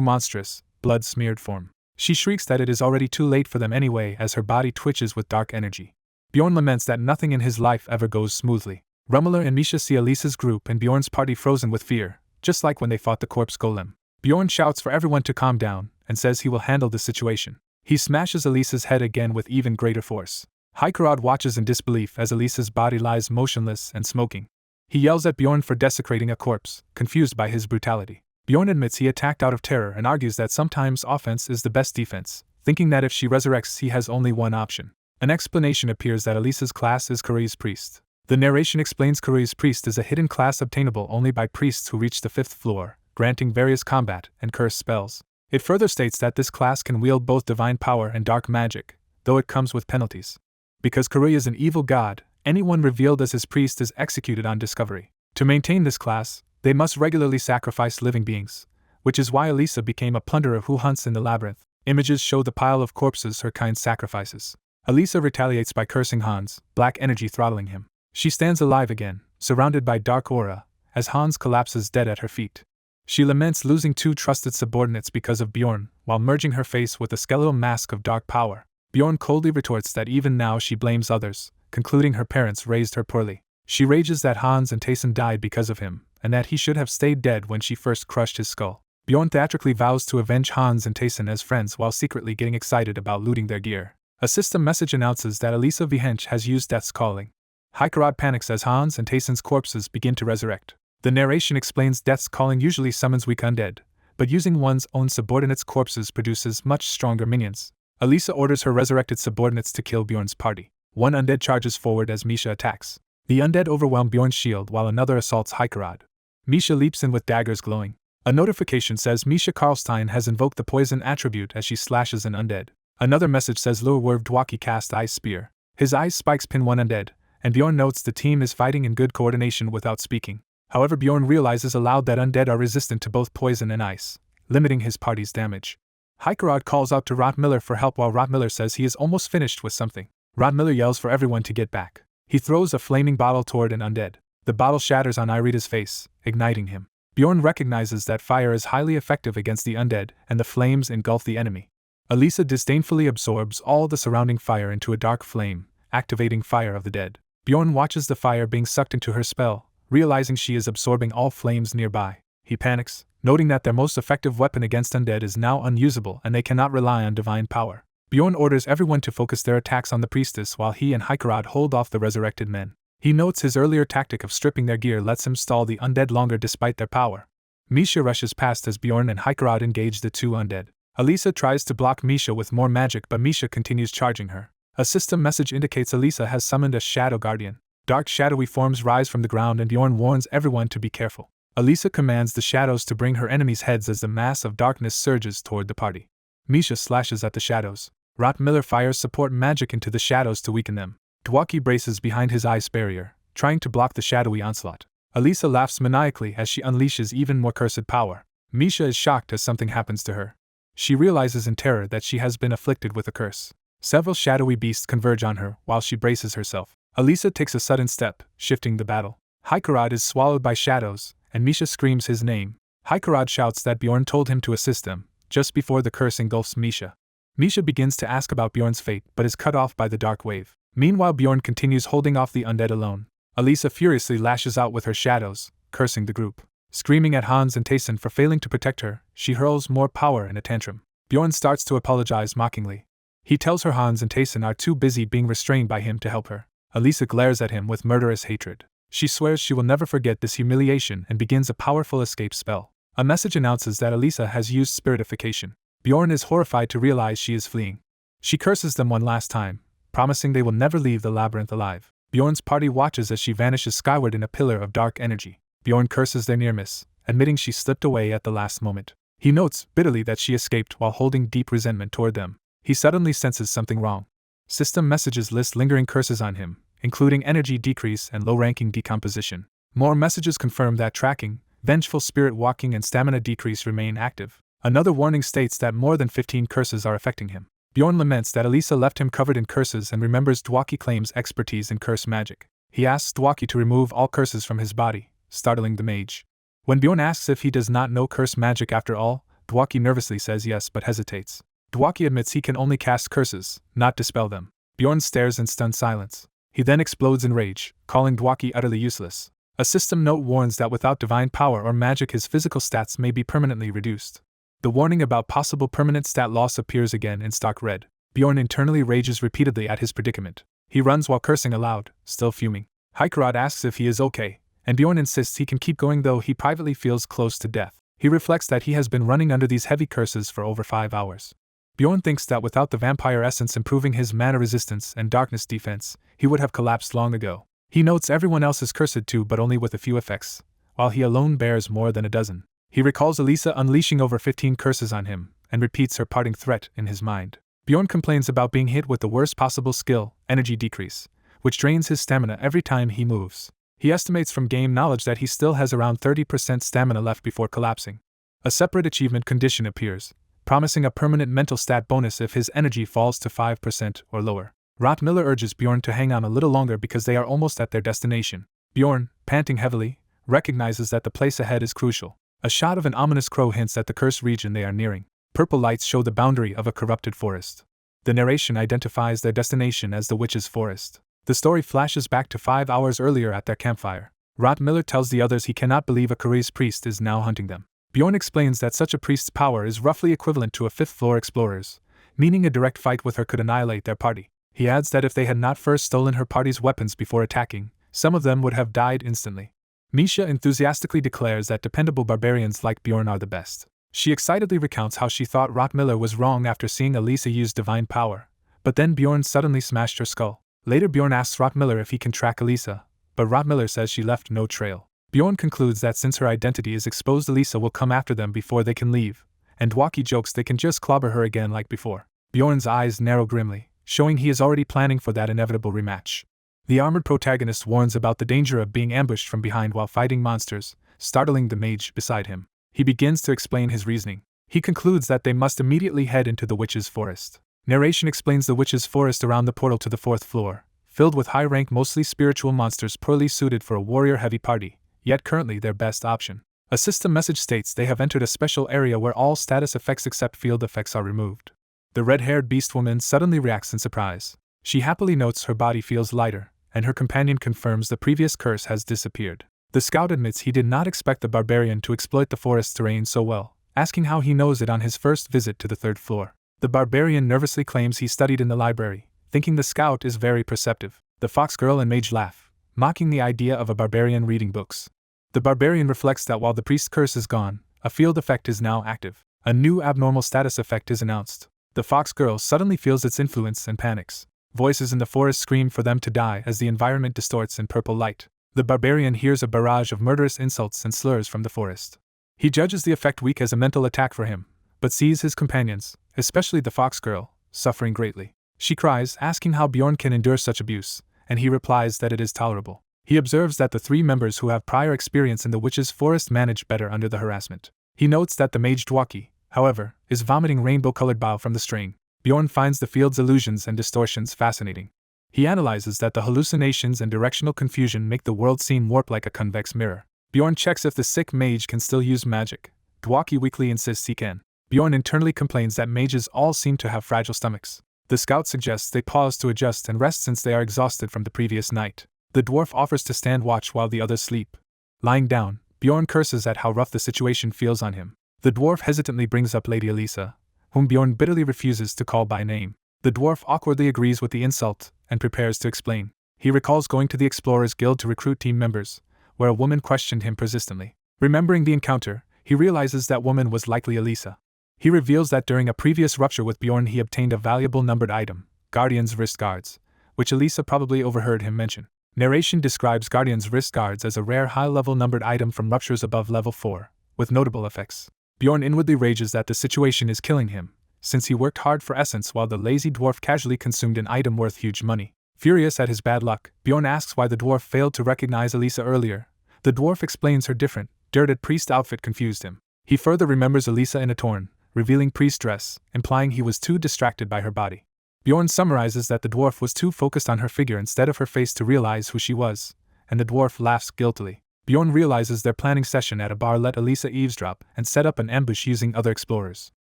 monstrous, blood-smeared form. She shrieks that it is already too late for them anyway as her body twitches with dark energy. Bjorn laments that nothing in his life ever goes smoothly. Rummler and Misha see Elisa's group and Bjorn's party frozen with fear, just like when they fought the corpse golem. Bjorn shouts for everyone to calm down and says he will handle the situation. He smashes Elisa's head again with even greater force. Hikerod watches in disbelief as Elisa's body lies motionless and smoking. He yells at Bjorn for desecrating a corpse, confused by his brutality. Bjorn admits he attacked out of terror and argues that sometimes offense is the best defense, thinking that if she resurrects he has only one option. An explanation appears that Elisa's class is Kurei's priest. The narration explains Kurei's priest is a hidden class obtainable only by priests who reach the 5th floor, granting various combat and curse spells. It further states that this class can wield both divine power and dark magic, though it comes with penalties. Because Kurei is an evil god, anyone revealed as his priest is executed on discovery. To maintain this class, they must regularly sacrifice living beings, which is why Elisa became a plunderer who hunts in the labyrinth. Images show the pile of corpses her kind sacrifices. Elisa retaliates by cursing Hans, black energy throttling him. She stands alive again, surrounded by dark aura, as Hans collapses dead at her feet. She laments losing 2 trusted subordinates because of Bjorn, while merging her face with a skeletal mask of dark power. Bjorn coldly retorts that even now she blames others, concluding her parents raised her poorly. She rages that Hans and Taysen died because of him, and that he should have stayed dead when she first crushed his skull. Bjorn theatrically vows to avenge Hans and Taysen as friends while secretly getting excited about looting their gear. A system message announces that Elisa Vihench has used Death's Calling. Hikerod panics as Hans and Taysen's corpses begin to resurrect. The narration explains Death's Calling usually summons weak undead, but using one's own subordinates' corpses produces much stronger minions. Elisa orders her resurrected subordinates to kill Bjorn's party. One undead charges forward as Misha attacks. The undead overwhelm Bjorn's shield while another assaults Hikerod. Misha leaps in with daggers glowing. A notification says Misha Karlstein has invoked the poison attribute as she slashes an undead. Another message says Lurwerv Dwaki cast Ice Spear. His ice spikes pin one undead, and Bjorn notes the team is fighting in good coordination without speaking. However, Bjorn realizes aloud that undead are resistant to both poison and ice, limiting his party's damage. Hikerod calls out to Rotmiller for help while Rotmiller says he is almost finished with something. Rotmiller yells for everyone to get back. He throws a flaming bottle toward an undead. The bottle shatters on Irita's face, igniting him. Bjorn recognizes that fire is highly effective against the undead, and the flames engulf the enemy. Elisa disdainfully absorbs all the surrounding fire into a dark flame, activating Fire of the Dead. Bjorn watches the fire being sucked into her spell, realizing she is absorbing all flames nearby. He panics, noting that their most effective weapon against undead is now unusable and they cannot rely on divine power. Bjorn orders everyone to focus their attacks on the priestess while he and Hikerod hold off the resurrected men. He notes his earlier tactic of stripping their gear lets him stall the undead longer despite their power. Misha rushes past as Bjorn and Hikerod engage the 2 undead. Elisa tries to block Misha with more magic, but Misha continues charging her. A system message indicates Elisa has summoned a Shadow Guardian. Dark shadowy forms rise from the ground and Bjorn warns everyone to be careful. Elisa commands the shadows to bring her enemies' heads as the mass of darkness surges toward the party. Misha slashes at the shadows. Rotmiller fires support magic into the shadows to weaken them. Dwaki braces behind his ice barrier, trying to block the shadowy onslaught. Elisa laughs maniacally as she unleashes even more cursed power. Misha is shocked as something happens to her. She realizes in terror that she has been afflicted with a curse. Several shadowy beasts converge on her while she braces herself. Elisa takes a sudden step, shifting the battle. Hikerod is swallowed by shadows, and Misha screams his name. Hikerod shouts that Bjorn told him to assist them, just before the curse engulfs Misha. Misha begins to ask about Bjorn's fate but is cut off by the dark wave. Meanwhile, Bjorn continues holding off the undead alone. Elisa furiously lashes out with her shadows, cursing the group. Screaming at Hans and Taysen for failing to protect her, she hurls more power in a tantrum. Bjorn starts to apologize mockingly. He tells her Hans and Taysen are too busy being restrained by him to help her. Elisa glares at him with murderous hatred. She swears she will never forget this humiliation and begins a powerful escape spell. A message announces that Elisa has used spiritification. Bjorn is horrified to realize she is fleeing. She curses them one last time, promising they will never leave the labyrinth alive. Bjorn's party watches as she vanishes skyward in a pillar of dark energy. Bjorn curses their near miss, admitting she slipped away at the last moment. He notes bitterly that she escaped while holding deep resentment toward them. He suddenly senses something wrong. System messages list lingering curses on him, including energy decrease and low-ranking decomposition. More messages confirm that tracking, vengeful spirit walking and stamina decrease remain active. Another warning states that more than 15 curses are affecting him. Bjorn laments that Elisa left him covered in curses and remembers Dwaki claims expertise in curse magic. He asks Dwaki to remove all curses from his body, startling the mage. When Bjorn asks if he does not know curse magic after all, Dwaki nervously says yes but hesitates. Dwaki admits he can only cast curses, not dispel them. Bjorn stares in stunned silence. He then explodes in rage, calling Dwaki utterly useless. A system note warns that without divine power or magic his physical stats may be permanently reduced. The warning about possible permanent stat loss appears again in stark red. Bjorn internally rages repeatedly at his predicament. He runs while cursing aloud, still fuming. Hikerod asks if he is okay, and Bjorn insists he can keep going though he privately feels close to death. He reflects that he has been running under these heavy curses for over 5 hours. Bjorn thinks that without the vampire essence improving his mana resistance and darkness defense, he would have collapsed long ago. He notes everyone else is cursed too but only with a few effects, while he alone bears more than a dozen. He recalls Elisa unleashing over 15 curses on him, and repeats her parting threat in his mind. Bjorn complains about being hit with the worst possible skill, energy decrease, which drains his stamina every time he moves. He estimates from game knowledge that he still has around 30% stamina left before collapsing. A separate achievement condition appears, promising a permanent mental stat bonus if his energy falls to 5% or lower. Rot Miller urges Bjorn to hang on a little longer because they are almost at their destination. Bjorn, panting heavily, recognizes that the place ahead is crucial. A shot of an ominous crow hints at the cursed region they are nearing. Purple lights show the boundary of a corrupted forest. The narration identifies their destination as the Witch's Forest. The story flashes back to 5 hours earlier at their campfire. Rot Miller tells the others he cannot believe a Kari's priest is now hunting them. Bjorn explains that such a priest's power is roughly equivalent to a fifth-floor explorer's, meaning a direct fight with her could annihilate their party. He adds that if they had not first stolen her party's weapons before attacking, some of them would have died instantly. Misha enthusiastically declares that dependable barbarians like Bjorn are the best. She excitedly recounts how she thought Rot Miller was wrong after seeing Elisa use divine power, but then Bjorn suddenly smashed her skull. Later Bjorn asks Rot Miller if he can track Elisa, but Rot Miller says she left no trail. Bjorn concludes that since her identity is exposed Elisa will come after them before they can leave, and Dwaki jokes they can just clobber her again like before. Bjorn's eyes narrow grimly, showing he is already planning for that inevitable rematch. The armored protagonist warns about the danger of being ambushed from behind while fighting monsters, startling the mage beside him. He begins to explain his reasoning. He concludes that they must immediately head into the Witch's Forest. Narration explains the Witch's Forest around the portal to the 4th floor, filled with high-rank mostly spiritual monsters poorly suited for a warrior-heavy party, yet currently their best option. A system message states they have entered a special area where all status effects except field effects are removed. The red-haired beast woman suddenly reacts in surprise. She happily notes her body feels lighter, and her companion confirms the previous curse has disappeared. The scout admits he did not expect the barbarian to exploit the forest terrain so well, asking how he knows it on his first visit to the 3rd floor. The barbarian nervously claims he studied in the library, thinking the scout is very perceptive. The fox girl and mage laugh, mocking the idea of a barbarian reading books. The barbarian reflects that while the priest's curse is gone, a field effect is now active. A new abnormal status effect is announced. The fox girl suddenly feels its influence and panics. Voices in the forest scream for them to die as the environment distorts in purple light. The barbarian hears a barrage of murderous insults and slurs from the forest. He judges the effect weak as a mental attack for him, but sees his companions, especially the fox girl, suffering greatly. She cries, asking how Bjorn can endure such abuse, and he replies that it is tolerable. He observes that the 3 members who have prior experience in the Witch's Forest manage better under the harassment. He notes that the mage Dwaki, however, is vomiting rainbow-colored bile from the string. Bjorn finds the field's illusions and distortions fascinating. He analyzes that the hallucinations and directional confusion make the world seem warped like a convex mirror. Bjorn checks if the sick mage can still use magic. Dwaki weakly insists he can. Bjorn internally complains that mages all seem to have fragile stomachs. The scout suggests they pause to adjust and rest since they are exhausted from the previous night. The dwarf offers to stand watch while the others sleep. Lying down, Bjorn curses at how rough the situation feels on him. The dwarf hesitantly brings up Lady Elisa, whom Bjorn bitterly refuses to call by name. The dwarf awkwardly agrees with the insult and prepares to explain. He recalls going to the Explorers Guild to recruit team members, where a woman questioned him persistently. Remembering the encounter, he realizes that woman was likely Elisa. He reveals that during a previous rupture with Bjorn he obtained a valuable numbered item, Guardian's Wrist Guards, which Elisa probably overheard him mention. Narration describes Guardian's Wrist Guards as a rare high-level numbered item from ruptures above level 4, with notable effects. Bjorn inwardly rages that the situation is killing him, since he worked hard for essence while the lazy dwarf casually consumed an item worth huge money. Furious at his bad luck, Bjorn asks why the dwarf failed to recognize Elisa earlier. The dwarf explains her different, dirted priest outfit confused him. He further remembers Elisa in a torn, revealing priest dress, implying he was too distracted by her body. Bjorn summarizes that the dwarf was too focused on her figure instead of her face to realize who she was, and the dwarf laughs guiltily. Bjorn realizes their planning session at a bar let Elisa eavesdrop and set up an ambush using other explorers.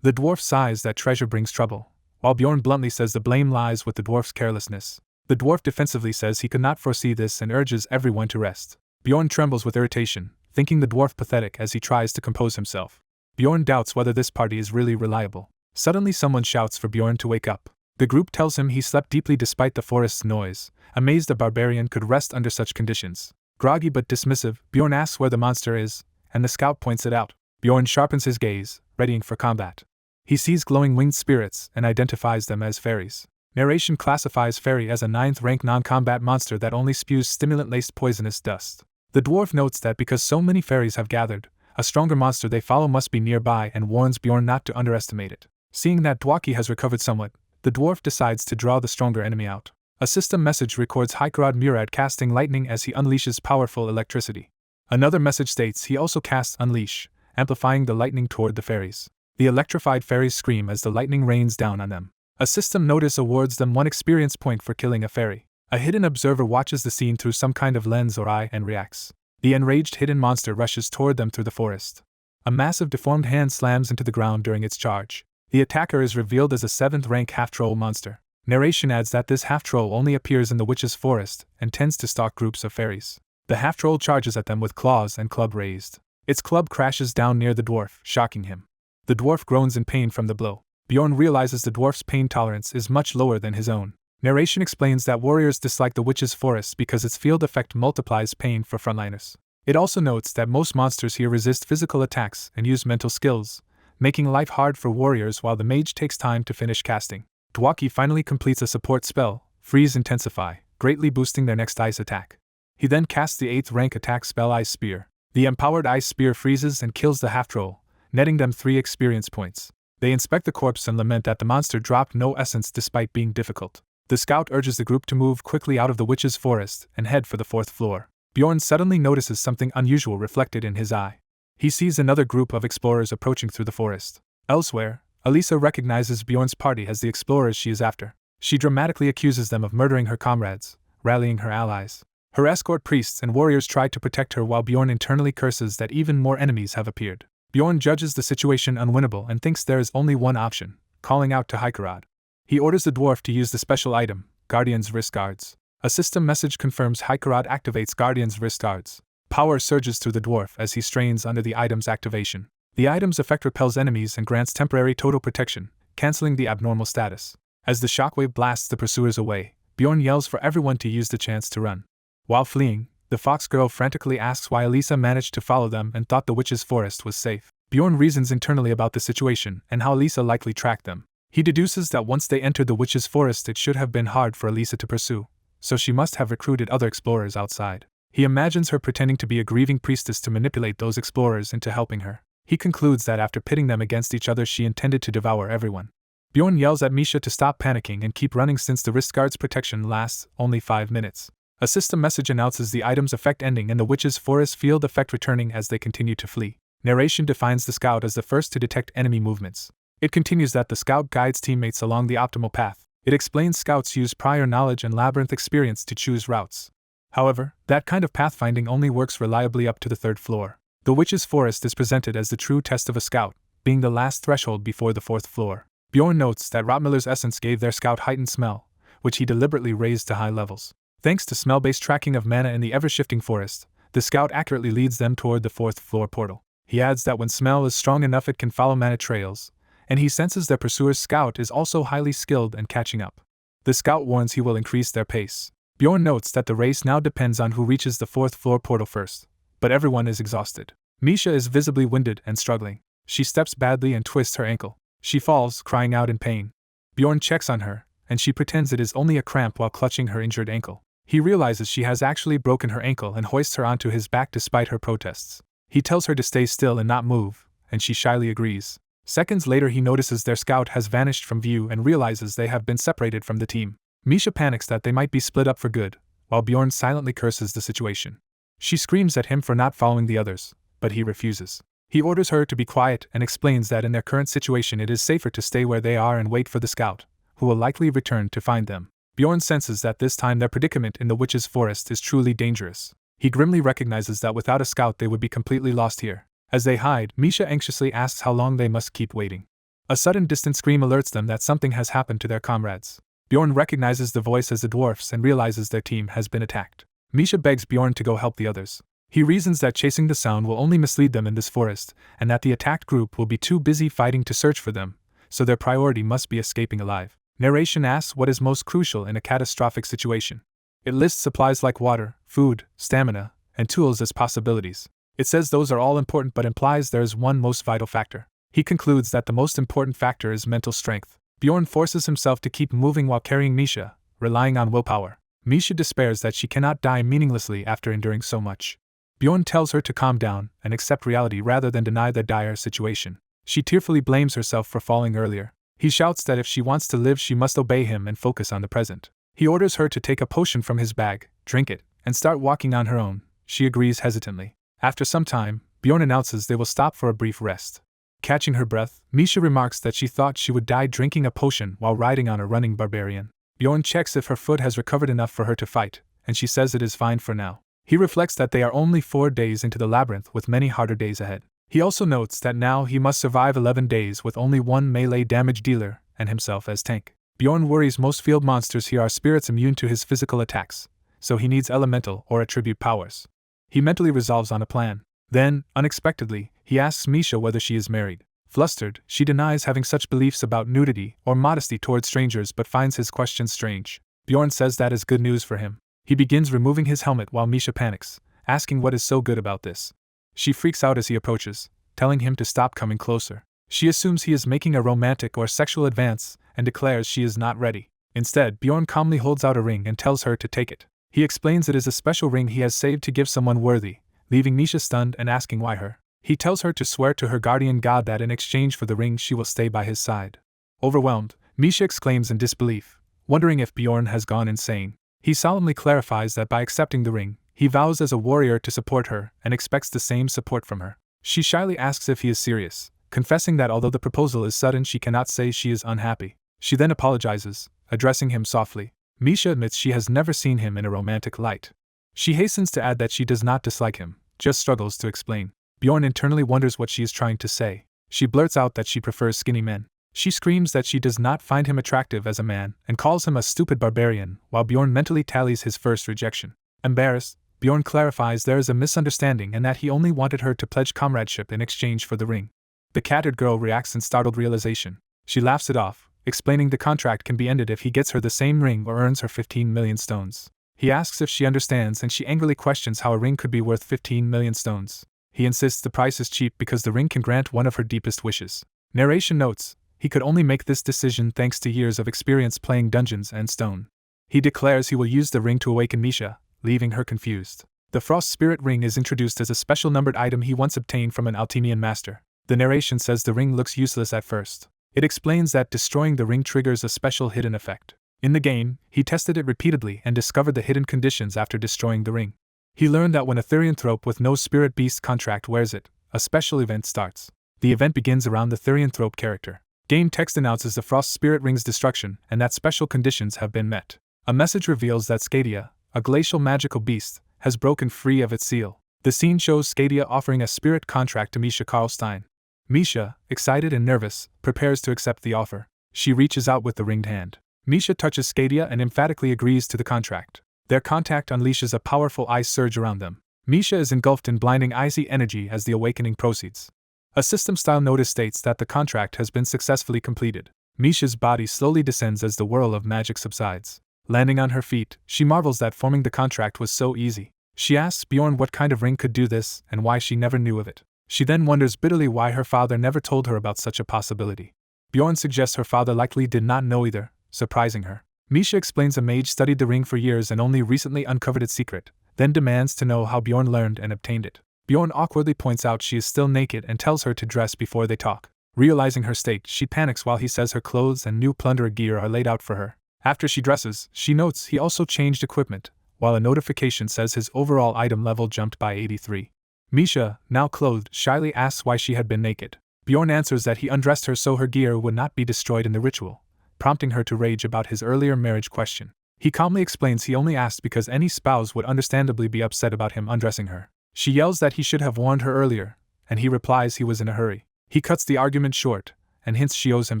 The dwarf sighs that treasure brings trouble, while Bjorn bluntly says the blame lies with the dwarf's carelessness. The dwarf defensively says he could not foresee this and urges everyone to rest. Bjorn trembles with irritation, thinking the dwarf pathetic as he tries to compose himself. Bjorn doubts whether this party is really reliable. Suddenly someone shouts for Bjorn to wake up. The group tells him he slept deeply despite the forest's noise, amazed a barbarian could rest under such conditions. Groggy but dismissive, Bjorn asks where the monster is, and the scout points it out. Bjorn sharpens his gaze, readying for combat. He sees glowing winged spirits and identifies them as fairies. Narration classifies fairy as a 9th-rank non-combat monster that only spews stimulant-laced poisonous dust. The dwarf notes that because so many fairies have gathered, a stronger monster they follow must be nearby and warns Bjorn not to underestimate it. Seeing that Dwaki has recovered somewhat, the dwarf decides to draw the stronger enemy out. A system message records Hykerod Murad casting lightning as he unleashes powerful electricity. Another message states he also casts Unleash, amplifying the lightning toward the fairies. The electrified fairies scream as the lightning rains down on them. A system notice awards them 1 experience point for killing a fairy. A hidden observer watches the scene through some kind of lens or eye and reacts. The enraged hidden monster rushes toward them through the forest. A massive deformed hand slams into the ground during its charge. The attacker is revealed as a 7th-rank half-troll monster. Narration adds that this half-troll only appears in the witch's forest and tends to stalk groups of fairies. The half-troll charges at them with claws and club raised. Its club crashes down near the dwarf, shocking him. The dwarf groans in pain from the blow. Bjorn realizes the dwarf's pain tolerance is much lower than his own. Narration explains that warriors dislike the witch's forest because its field effect multiplies pain for frontliners. It also notes that most monsters here resist physical attacks and use mental skills, making life hard for warriors while the mage takes time to finish casting. Dwaki finally completes a support spell, Freeze Intensify, greatly boosting their next ice attack. He then casts the 8th-rank attack spell Ice Spear. The empowered ice spear freezes and kills the half-troll, netting them 3 experience points. They inspect the corpse and lament that the monster dropped no essence despite being difficult. The scout urges the group to move quickly out of the witch's forest and head for the 4th floor. Bjorn suddenly notices something unusual reflected in his eye. He sees another group of explorers approaching through the forest. Elsewhere, Elisa recognizes Bjorn's party as the explorers she is after. She dramatically accuses them of murdering her comrades, rallying her allies. Her escort priests and warriors try to protect her while Bjorn internally curses that even more enemies have appeared. Bjorn judges the situation unwinnable and thinks there is only one option, calling out to Hykerod. He orders the dwarf to use the special item, Guardian's Wrist Guards. A system message confirms Hykerod activates Guardian's Wrist Guards. Power surges through the dwarf as he strains under the item's activation. The item's effect repels enemies and grants temporary total protection, canceling the abnormal status. As the shockwave blasts the pursuers away, Bjorn yells for everyone to use the chance to run. While fleeing, the fox girl frantically asks why Elisa managed to follow them and thought the witch's forest was safe. Bjorn reasons internally about the situation and how Elisa likely tracked them. He deduces that once they entered the witch's forest it should have been hard for Elisa to pursue, so she must have recruited other explorers outside. He imagines her pretending to be a grieving priestess to manipulate those explorers into helping her. He concludes that after pitting them against each other she intended to devour everyone. Bjorn yells at Misha to stop panicking and keep running since the wrist guard's protection lasts only 5 minutes. A system message announces the item's effect ending and the witch's forest field effect returning as they continue to flee. Narration defines the scout as the first to detect enemy movements. It continues that the scout guides teammates along the optimal path. It explains scouts use prior knowledge and labyrinth experience to choose routes. However, that kind of pathfinding only works reliably up to the 3rd floor. The witch's forest is presented as the true test of a scout, being the last threshold before the 4th floor. Bjorn notes that Rotmiller's essence gave their scout heightened smell, which he deliberately raised to high levels. Thanks to smell-based tracking of mana in the ever-shifting forest, the scout accurately leads them toward the 4th floor portal. He adds that when smell is strong enough it can follow mana trails, and he senses their pursuer's scout is also highly skilled and catching up. The scout warns he will increase their pace. Bjorn notes that the race now depends on who reaches the 4th floor portal first, but everyone is exhausted. Misha is visibly winded and struggling. She steps badly and twists her ankle. She falls, crying out in pain. Bjorn checks on her, and she pretends it is only a cramp while clutching her injured ankle. He realizes she has actually broken her ankle and hoists her onto his back despite her protests. He tells her to stay still and not move, and she shyly agrees. Seconds later he notices their scout has vanished from view and realizes they have been separated from the team. Misha panics that they might be split up for good, while Bjorn silently curses the situation. She screams at him for not following the others, but he refuses. He orders her to be quiet and explains that in their current situation it is safer to stay where they are and wait for the scout, who will likely return to find them. Bjorn senses that this time their predicament in the witch's forest is truly dangerous. He grimly recognizes that without a scout they would be completely lost here. As they hide, Misha anxiously asks how long they must keep waiting. A sudden distant scream alerts them that something has happened to their comrades. Bjorn recognizes the voice as the dwarfs and realizes their team has been attacked. Misha begs Bjorn to go help the others. He reasons that chasing the sound will only mislead them in this forest, and that the attacked group will be too busy fighting to search for them, so their priority must be escaping alive. Narration asks what is most crucial in a catastrophic situation. It lists supplies like water, food, stamina, and tools as possibilities. It says those are all important but implies there is one most vital factor. He concludes that the most important factor is mental strength. Bjorn forces himself to keep moving while carrying Misha, relying on willpower. Misha despairs that she cannot die meaninglessly after enduring so much. Bjorn tells her to calm down and accept reality rather than deny the dire situation. She tearfully blames herself for falling earlier. He shouts that if she wants to live she must obey him and focus on the present. He orders her to take a potion from his bag, drink it, and start walking on her own. She agrees hesitantly. After some time, Bjorn announces they will stop for a brief rest. Catching her breath, Misha remarks that she thought she would die drinking a potion while riding on a running barbarian. Bjorn checks if her foot has recovered enough for her to fight, and she says it is fine for now. He reflects that they are only 4 days into the labyrinth with many harder days ahead. He also notes that now he must survive 11 days with only one melee damage dealer and himself as tank. Bjorn worries most field monsters here are spirits immune to his physical attacks, so he needs elemental or attribute powers. He mentally resolves on a plan. Then, unexpectedly, he asks Misha whether she is married. Flustered, she denies having such beliefs about nudity or modesty towards strangers but finds his questions strange. Bjorn says that is good news for him. He begins removing his helmet while Misha panics, asking what is so good about this. She freaks out as he approaches, telling him to stop coming closer. She assumes he is making a romantic or sexual advance and declares she is not ready. Instead, Bjorn calmly holds out a ring and tells her to take it. He explains it is a special ring he has saved to give someone worthy, leaving Misha stunned and asking why her. He tells her to swear to her guardian god that in exchange for the ring she will stay by his side. Overwhelmed, Misha exclaims in disbelief, wondering if Bjorn has gone insane. He solemnly clarifies that by accepting the ring, he vows as a warrior to support her and expects the same support from her. She shyly asks if he is serious, confessing that although the proposal is sudden she cannot say she is unhappy. She then apologizes, addressing him softly. Misha admits she has never seen him in a romantic light. She hastens to add that she does not dislike him, just struggles to explain. Bjorn internally wonders what she is trying to say. She blurts out that she prefers skinny men. She screams that she does not find him attractive as a man and calls him a stupid barbarian, while Bjorn mentally tallies his first rejection. Embarrassed, Bjorn clarifies there is a misunderstanding and that he only wanted her to pledge comradeship in exchange for the ring. The catted girl reacts in startled realization. She laughs it off, explaining the contract can be ended if he gets her the same ring or earns her 15 million stones. He asks if she understands and she angrily questions how a ring could be worth 15 million stones. He insists the price is cheap because the ring can grant one of her deepest wishes. Narration notes, he could only make this decision thanks to years of experience playing Dungeons and Stone. He declares he will use the ring to awaken Misha, leaving her confused. The Frost Spirit Ring is introduced as a special numbered item he once obtained from an Altemian master. The narration says the ring looks useless at first. It explains that destroying the ring triggers a special hidden effect. In the game, he tested it repeatedly and discovered the hidden conditions after destroying the ring. He learned that when a Therianthrope with no Spirit Beast contract wears it, a special event starts. The event begins around the Therianthrope character. Game text announces the Frost Spirit Ring's destruction and that special conditions have been met. A message reveals that Scadia, a glacial magical beast, has broken free of its seal. The scene shows Scadia offering a spirit contract to Misha Karlstein. Misha, excited and nervous, prepares to accept the offer. She reaches out with the ringed hand. Misha touches Scadia and emphatically agrees to the contract. Their contact unleashes a powerful ice surge around them. Misha is engulfed in blinding icy energy as the awakening proceeds. A system-style notice states that the contract has been successfully completed. Misha's body slowly descends as the whirl of magic subsides. Landing on her feet, she marvels that forming the contract was so easy. She asks Bjorn what kind of ring could do this and why she never knew of it. She then wonders bitterly why her father never told her about such a possibility. Bjorn suggests her father likely did not know either, surprising her. Misha explains a mage studied the ring for years and only recently uncovered its secret, then demands to know how Bjorn learned and obtained it. Bjorn awkwardly points out she is still naked and tells her to dress before they talk. Realizing her state, she panics while he says her clothes and new plunderer gear are laid out for her. After she dresses, she notes he also changed equipment, while a notification says his overall item level jumped by 83. Misha, now clothed, shyly asks why she had been naked. Bjorn answers that he undressed her so her gear would not be destroyed in the ritual, prompting her to rage about his earlier marriage question. He calmly explains he only asked because any spouse would understandably be upset about him undressing her. She yells that he should have warned her earlier, and he replies he was in a hurry. He cuts the argument short, and hints she owes him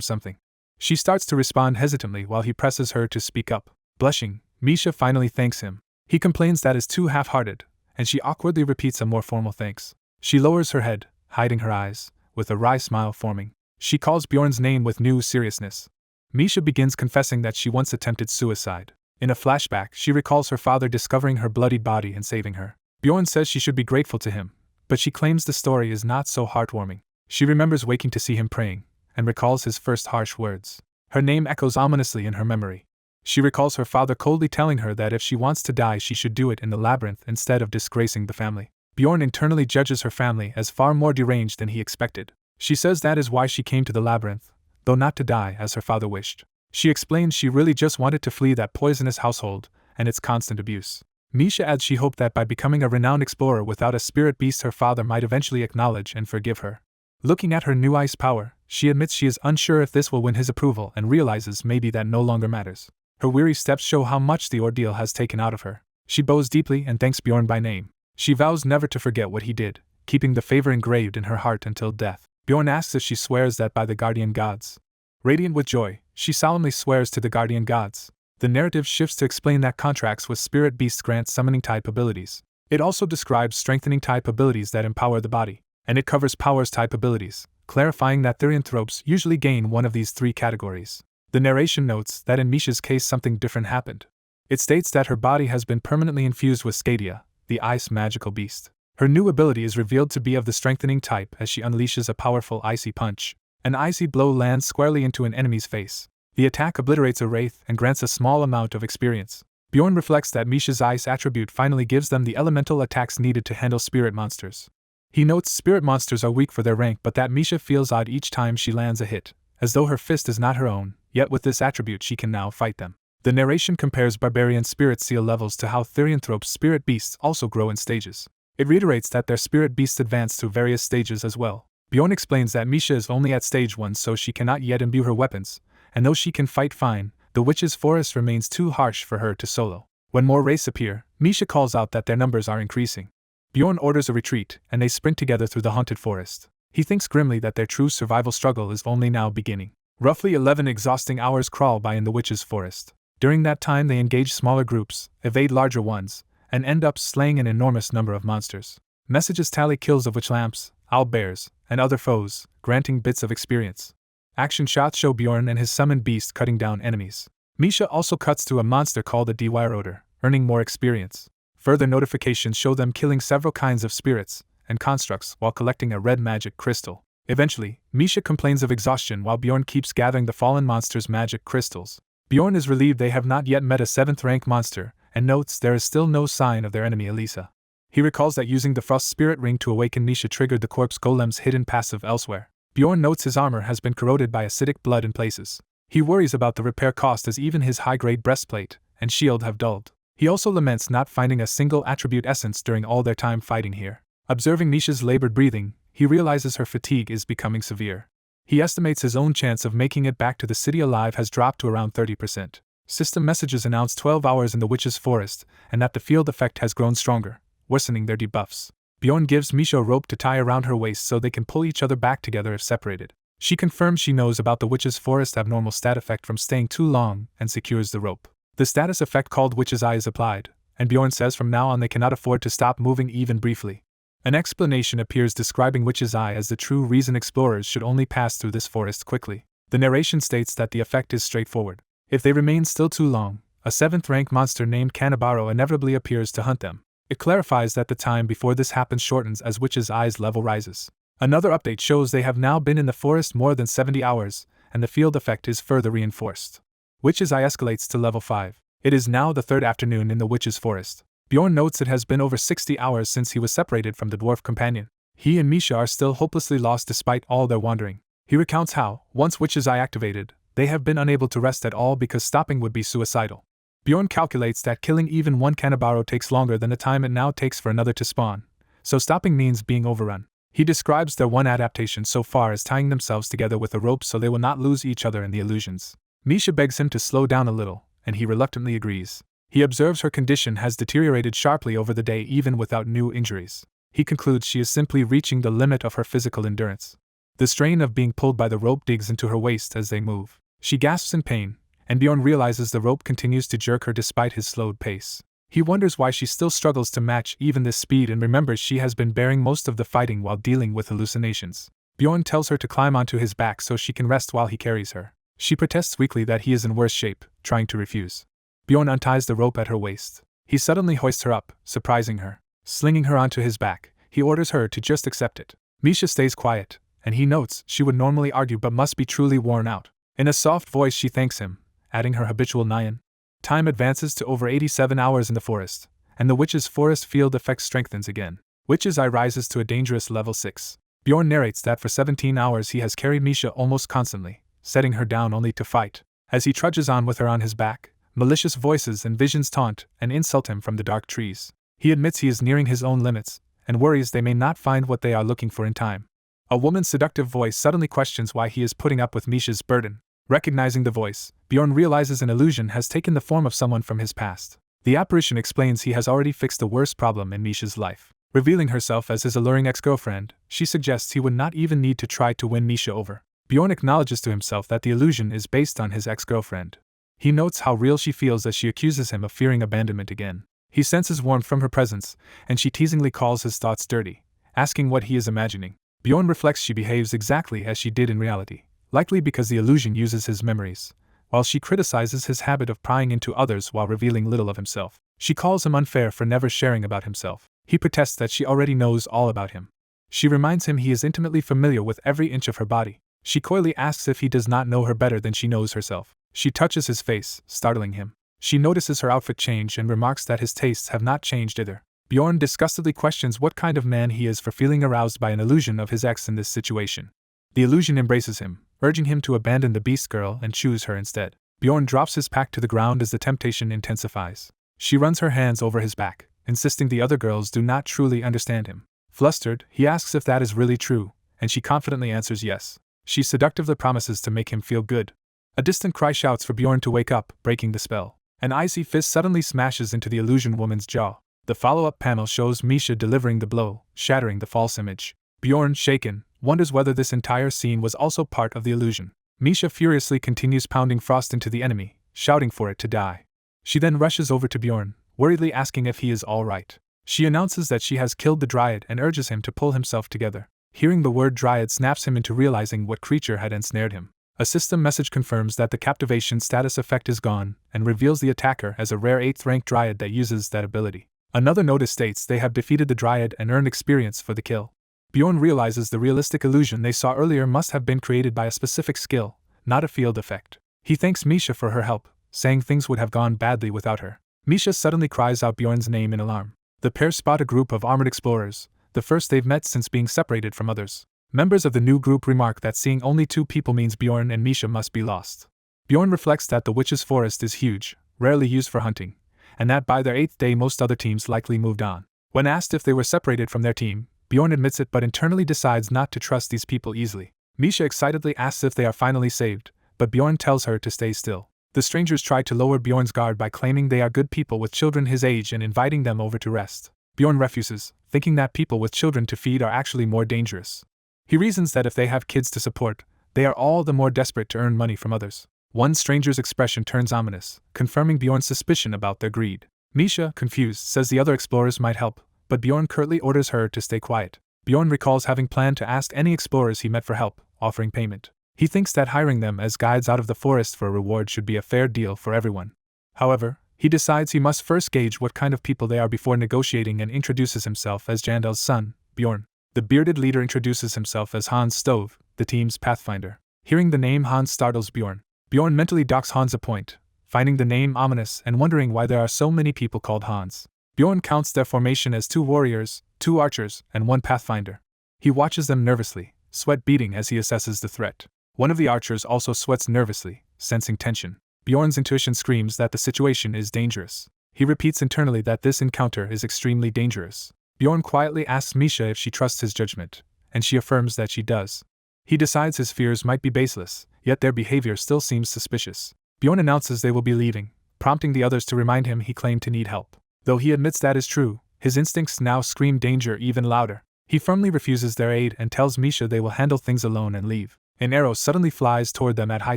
something. She starts to respond hesitantly while he presses her to speak up. Blushing, Misha finally thanks him. He complains that is too half-hearted, and she awkwardly repeats a more formal thanks. She lowers her head, hiding her eyes, with a wry smile forming. She calls Bjorn's name with new seriousness. Misha begins confessing that she once attempted suicide. In a flashback, she recalls her father discovering her bloodied body and saving her. Bjorn says she should be grateful to him, but she claims the story is not so heartwarming. She remembers waking to see him praying, and recalls his first harsh words. Her name echoes ominously in her memory. She recalls her father coldly telling her that if she wants to die she should do it in the labyrinth instead of disgracing the family. Bjorn internally judges her family as far more deranged than he expected. She says that is why she came to the labyrinth, though not to die as her father wished. She explains she really just wanted to flee that poisonous household and its constant abuse. Misha adds she hoped that by becoming a renowned explorer without a spirit beast her father might eventually acknowledge and forgive her. Looking at her new ice power, she admits she is unsure if this will win his approval and realizes maybe that no longer matters. Her weary steps show how much the ordeal has taken out of her. She bows deeply and thanks Bjorn by name. She vows never to forget what he did, keeping the favor engraved in her heart until death. Bjorn asks if she swears that by the guardian gods. Radiant with joy, she solemnly swears to the guardian gods. The narrative shifts to explain that contracts with spirit beasts grant summoning-type abilities. It also describes strengthening-type abilities that empower the body, and it covers powers-type abilities, clarifying that therianthropes usually gain one of these three categories. The narration notes that in Misha's case something different happened. It states that her body has been permanently infused with Scadia, the ice magical beast. Her new ability is revealed to be of the strengthening type as she unleashes a powerful icy punch. An icy blow lands squarely into an enemy's face. The attack obliterates a wraith and grants a small amount of experience. Bjorn reflects that Misha's ice attribute finally gives them the elemental attacks needed to handle spirit monsters. He notes spirit monsters are weak for their rank but that Misha feels odd each time she lands a hit, as though her fist is not her own, yet with this attribute she can now fight them. The narration compares Barbarian spirit seal levels to how therianthropes' spirit beasts also grow in stages. It reiterates that their spirit beasts advance through various stages as well. Bjorn explains that Misha is only at stage 1 so she cannot yet imbue her weapons, and though she can fight fine, the witch's forest remains too harsh for her to solo. When more wraiths appear, Misha calls out that their numbers are increasing. Bjorn orders a retreat, and they sprint together through the haunted forest. He thinks grimly that their true survival struggle is only now beginning. Roughly 11 exhausting hours crawl by in the witch's forest. During that time they engage smaller groups, evade larger ones, and end up slaying an enormous number of monsters. Messages tally kills of witch lamps, owl bears, and other foes, granting bits of experience. Action shots show Bjorn and his summoned beast cutting down enemies. Misha also cuts through a monster called a Dwyer, earning more experience. Further notifications show them killing several kinds of spirits and constructs while collecting a red magic crystal. Eventually, Misha complains of exhaustion while Bjorn keeps gathering the fallen monster's magic crystals. Bjorn is relieved they have not yet met a 7th rank monster, and notes there is still no sign of their enemy Elisa. He recalls that using the Frost Spirit Ring to awaken Misha triggered the corpse golem's hidden passive elsewhere. Bjorn notes his armor has been corroded by acidic blood in places. He worries about the repair cost as even his high-grade breastplate and shield have dulled. He also laments not finding a single attribute essence during all their time fighting here. Observing Misha's labored breathing, he realizes her fatigue is becoming severe. He estimates his own chance of making it back to the city alive has dropped to around 30%. System messages announce 12 hours in the witch's forest, and that the field effect has grown stronger, worsening their debuffs. Bjorn gives Misha a rope to tie around her waist so they can pull each other back together if separated. She confirms she knows about the witch's forest abnormal stat effect from staying too long and secures the rope. The status effect called Witch's Eye is applied, and Bjorn says from now on they cannot afford to stop moving even briefly. An explanation appears describing Witch's Eye as the true reason explorers should only pass through this forest quickly. The narration states that the effect is straightforward. If they remain still too long, a 7th rank monster named Kanabaro inevitably appears to hunt them. It clarifies that the time before this happens shortens as Witch's Eye's level rises. Another update shows they have now been in the forest more than 70 hours, and the field effect is further reinforced. Witch's Eye escalates to level 5. It is now the 3rd afternoon in the Witch's Forest. Bjorn notes it has been over 60 hours since he was separated from the dwarf companion. He and Misha are still hopelessly lost despite all their wandering. He recounts how, once Witch's Eye activated, they have been unable to rest at all because stopping would be suicidal. Bjorn calculates that killing even one Kanabaro takes longer than the time it now takes for another to spawn, so stopping means being overrun. He describes their one adaptation so far as tying themselves together with a rope so they will not lose each other in the illusions. Misha begs him to slow down a little, and he reluctantly agrees. He observes her condition has deteriorated sharply over the day even without new injuries. He concludes she is simply reaching the limit of her physical endurance. The strain of being pulled by the rope digs into her waist as they move. She gasps in pain, and Bjorn realizes the rope continues to jerk her despite his slowed pace. He wonders why she still struggles to match even this speed and remembers she has been bearing most of the fighting while dealing with hallucinations. Bjorn tells her to climb onto his back so she can rest while he carries her. She protests weakly that he is in worse shape, trying to refuse. Bjorn unties the rope at her waist. He suddenly hoists her up, surprising her. Slinging her onto his back, he orders her to just accept it. Misha stays quiet, and he notes she would normally argue but must be truly worn out. In a soft voice she thanks him, adding her habitual nyan. Time advances to over 87 hours in the forest, and the witch's forest field effect strengthens again. Witch's eye rises to a dangerous level 6. Bjorn narrates that for 17 hours he has carried Misha almost constantly, setting her down only to fight. As he trudges on with her on his back, malicious voices and visions taunt and insult him from the dark trees. He admits he is nearing his own limits, and worries they may not find what they are looking for in time. A woman's seductive voice suddenly questions why he is putting up with Misha's burden. Recognizing the voice, Bjorn realizes an illusion has taken the form of someone from his past. The apparition explains he has already fixed the worst problem in Misha's life. Revealing herself as his alluring ex-girlfriend, she suggests he would not even need to try to win Misha over. Bjorn acknowledges to himself that the illusion is based on his ex-girlfriend. He notes how real she feels as she accuses him of fearing abandonment again. He senses warmth from her presence, and she teasingly calls his thoughts dirty, asking what he is imagining. Bjorn reflects she behaves exactly as she did in reality, likely because the illusion uses his memories, while she criticizes his habit of prying into others while revealing little of himself. She calls him unfair for never sharing about himself. He protests that she already knows all about him. She reminds him he is intimately familiar with every inch of her body. She coyly asks if he does not know her better than she knows herself. She touches his face, startling him. She notices her outfit change and remarks that his tastes have not changed either. Bjorn disgustedly questions what kind of man he is for feeling aroused by an illusion of his ex in this situation. The illusion embraces him, urging him to abandon the beast girl and choose her instead. Bjorn drops his pack to the ground as the temptation intensifies. She runs her hands over his back, insisting the other girls do not truly understand him. Flustered, he asks if that is really true, and she confidently answers yes. She seductively promises to make him feel good. A distant cry shouts for Bjorn to wake up, breaking the spell. An icy fist suddenly smashes into the illusion woman's jaw. The follow-up panel shows Misha delivering the blow, shattering the false image. Bjorn, shaken, wonders whether this entire scene was also part of the illusion. Misha furiously continues pounding frost into the enemy, shouting for it to die. She then rushes over to Bjorn, worriedly asking if he is all right. She announces that she has killed the dryad and urges him to pull himself together. Hearing the word dryad snaps him into realizing what creature had ensnared him. A system message confirms that the captivation status effect is gone, and reveals the attacker as a rare 8th rank dryad that uses that ability. Another notice states they have defeated the dryad and earned experience for the kill. Bjorn realizes the realistic illusion they saw earlier must have been created by a specific skill, not a field effect. He thanks Misha for her help, saying things would have gone badly without her. Misha suddenly cries out Bjorn's name in alarm. The pair spot a group of armored explorers, the first they've met since being separated from others. Members of the new group remark that seeing only 2 people means Bjorn and Misha must be lost. Bjorn reflects that the witch's forest is huge, rarely used for hunting, and that by their 8th day most other teams likely moved on. When asked if they were separated from their team, Bjorn admits it but internally decides not to trust these people easily. Misha excitedly asks if they are finally saved, but Bjorn tells her to stay still. The strangers try to lower Bjorn's guard by claiming they are good people with children his age and inviting them over to rest. Bjorn refuses, thinking that people with children to feed are actually more dangerous. He reasons that if they have kids to support, they are all the more desperate to earn money from others. One stranger's expression turns ominous, confirming Bjorn's suspicion about their greed. Misha, confused, says the other explorers might help, but Bjorn curtly orders her to stay quiet. Bjorn recalls having planned to ask any explorers he met for help, offering payment. He thinks that hiring them as guides out of the forest for a reward should be a fair deal for everyone. However, he decides he must first gauge what kind of people they are before negotiating and introduces himself as Jandel's son, Bjorn. The bearded leader introduces himself as Hans Stove, the team's pathfinder. Hearing the name Hans startles Bjorn. Bjorn mentally docks Hans a point, finding the name ominous and wondering why there are so many people called Hans. Bjorn counts their formation as 2 warriors, 2 archers, and 1 pathfinder. He watches them nervously, sweat beading as he assesses the threat. One of the archers also sweats nervously, sensing tension. Bjorn's intuition screams that the situation is dangerous. He repeats internally that this encounter is extremely dangerous. Bjorn quietly asks Misha if she trusts his judgment, and she affirms that she does. He decides his fears might be baseless, yet their behavior still seems suspicious. Bjorn announces they will be leaving, prompting the others to remind him he claimed to need help. Though he admits that is true, his instincts now scream danger even louder. He firmly refuses their aid and tells Misha they will handle things alone and leave. An arrow suddenly flies toward them at high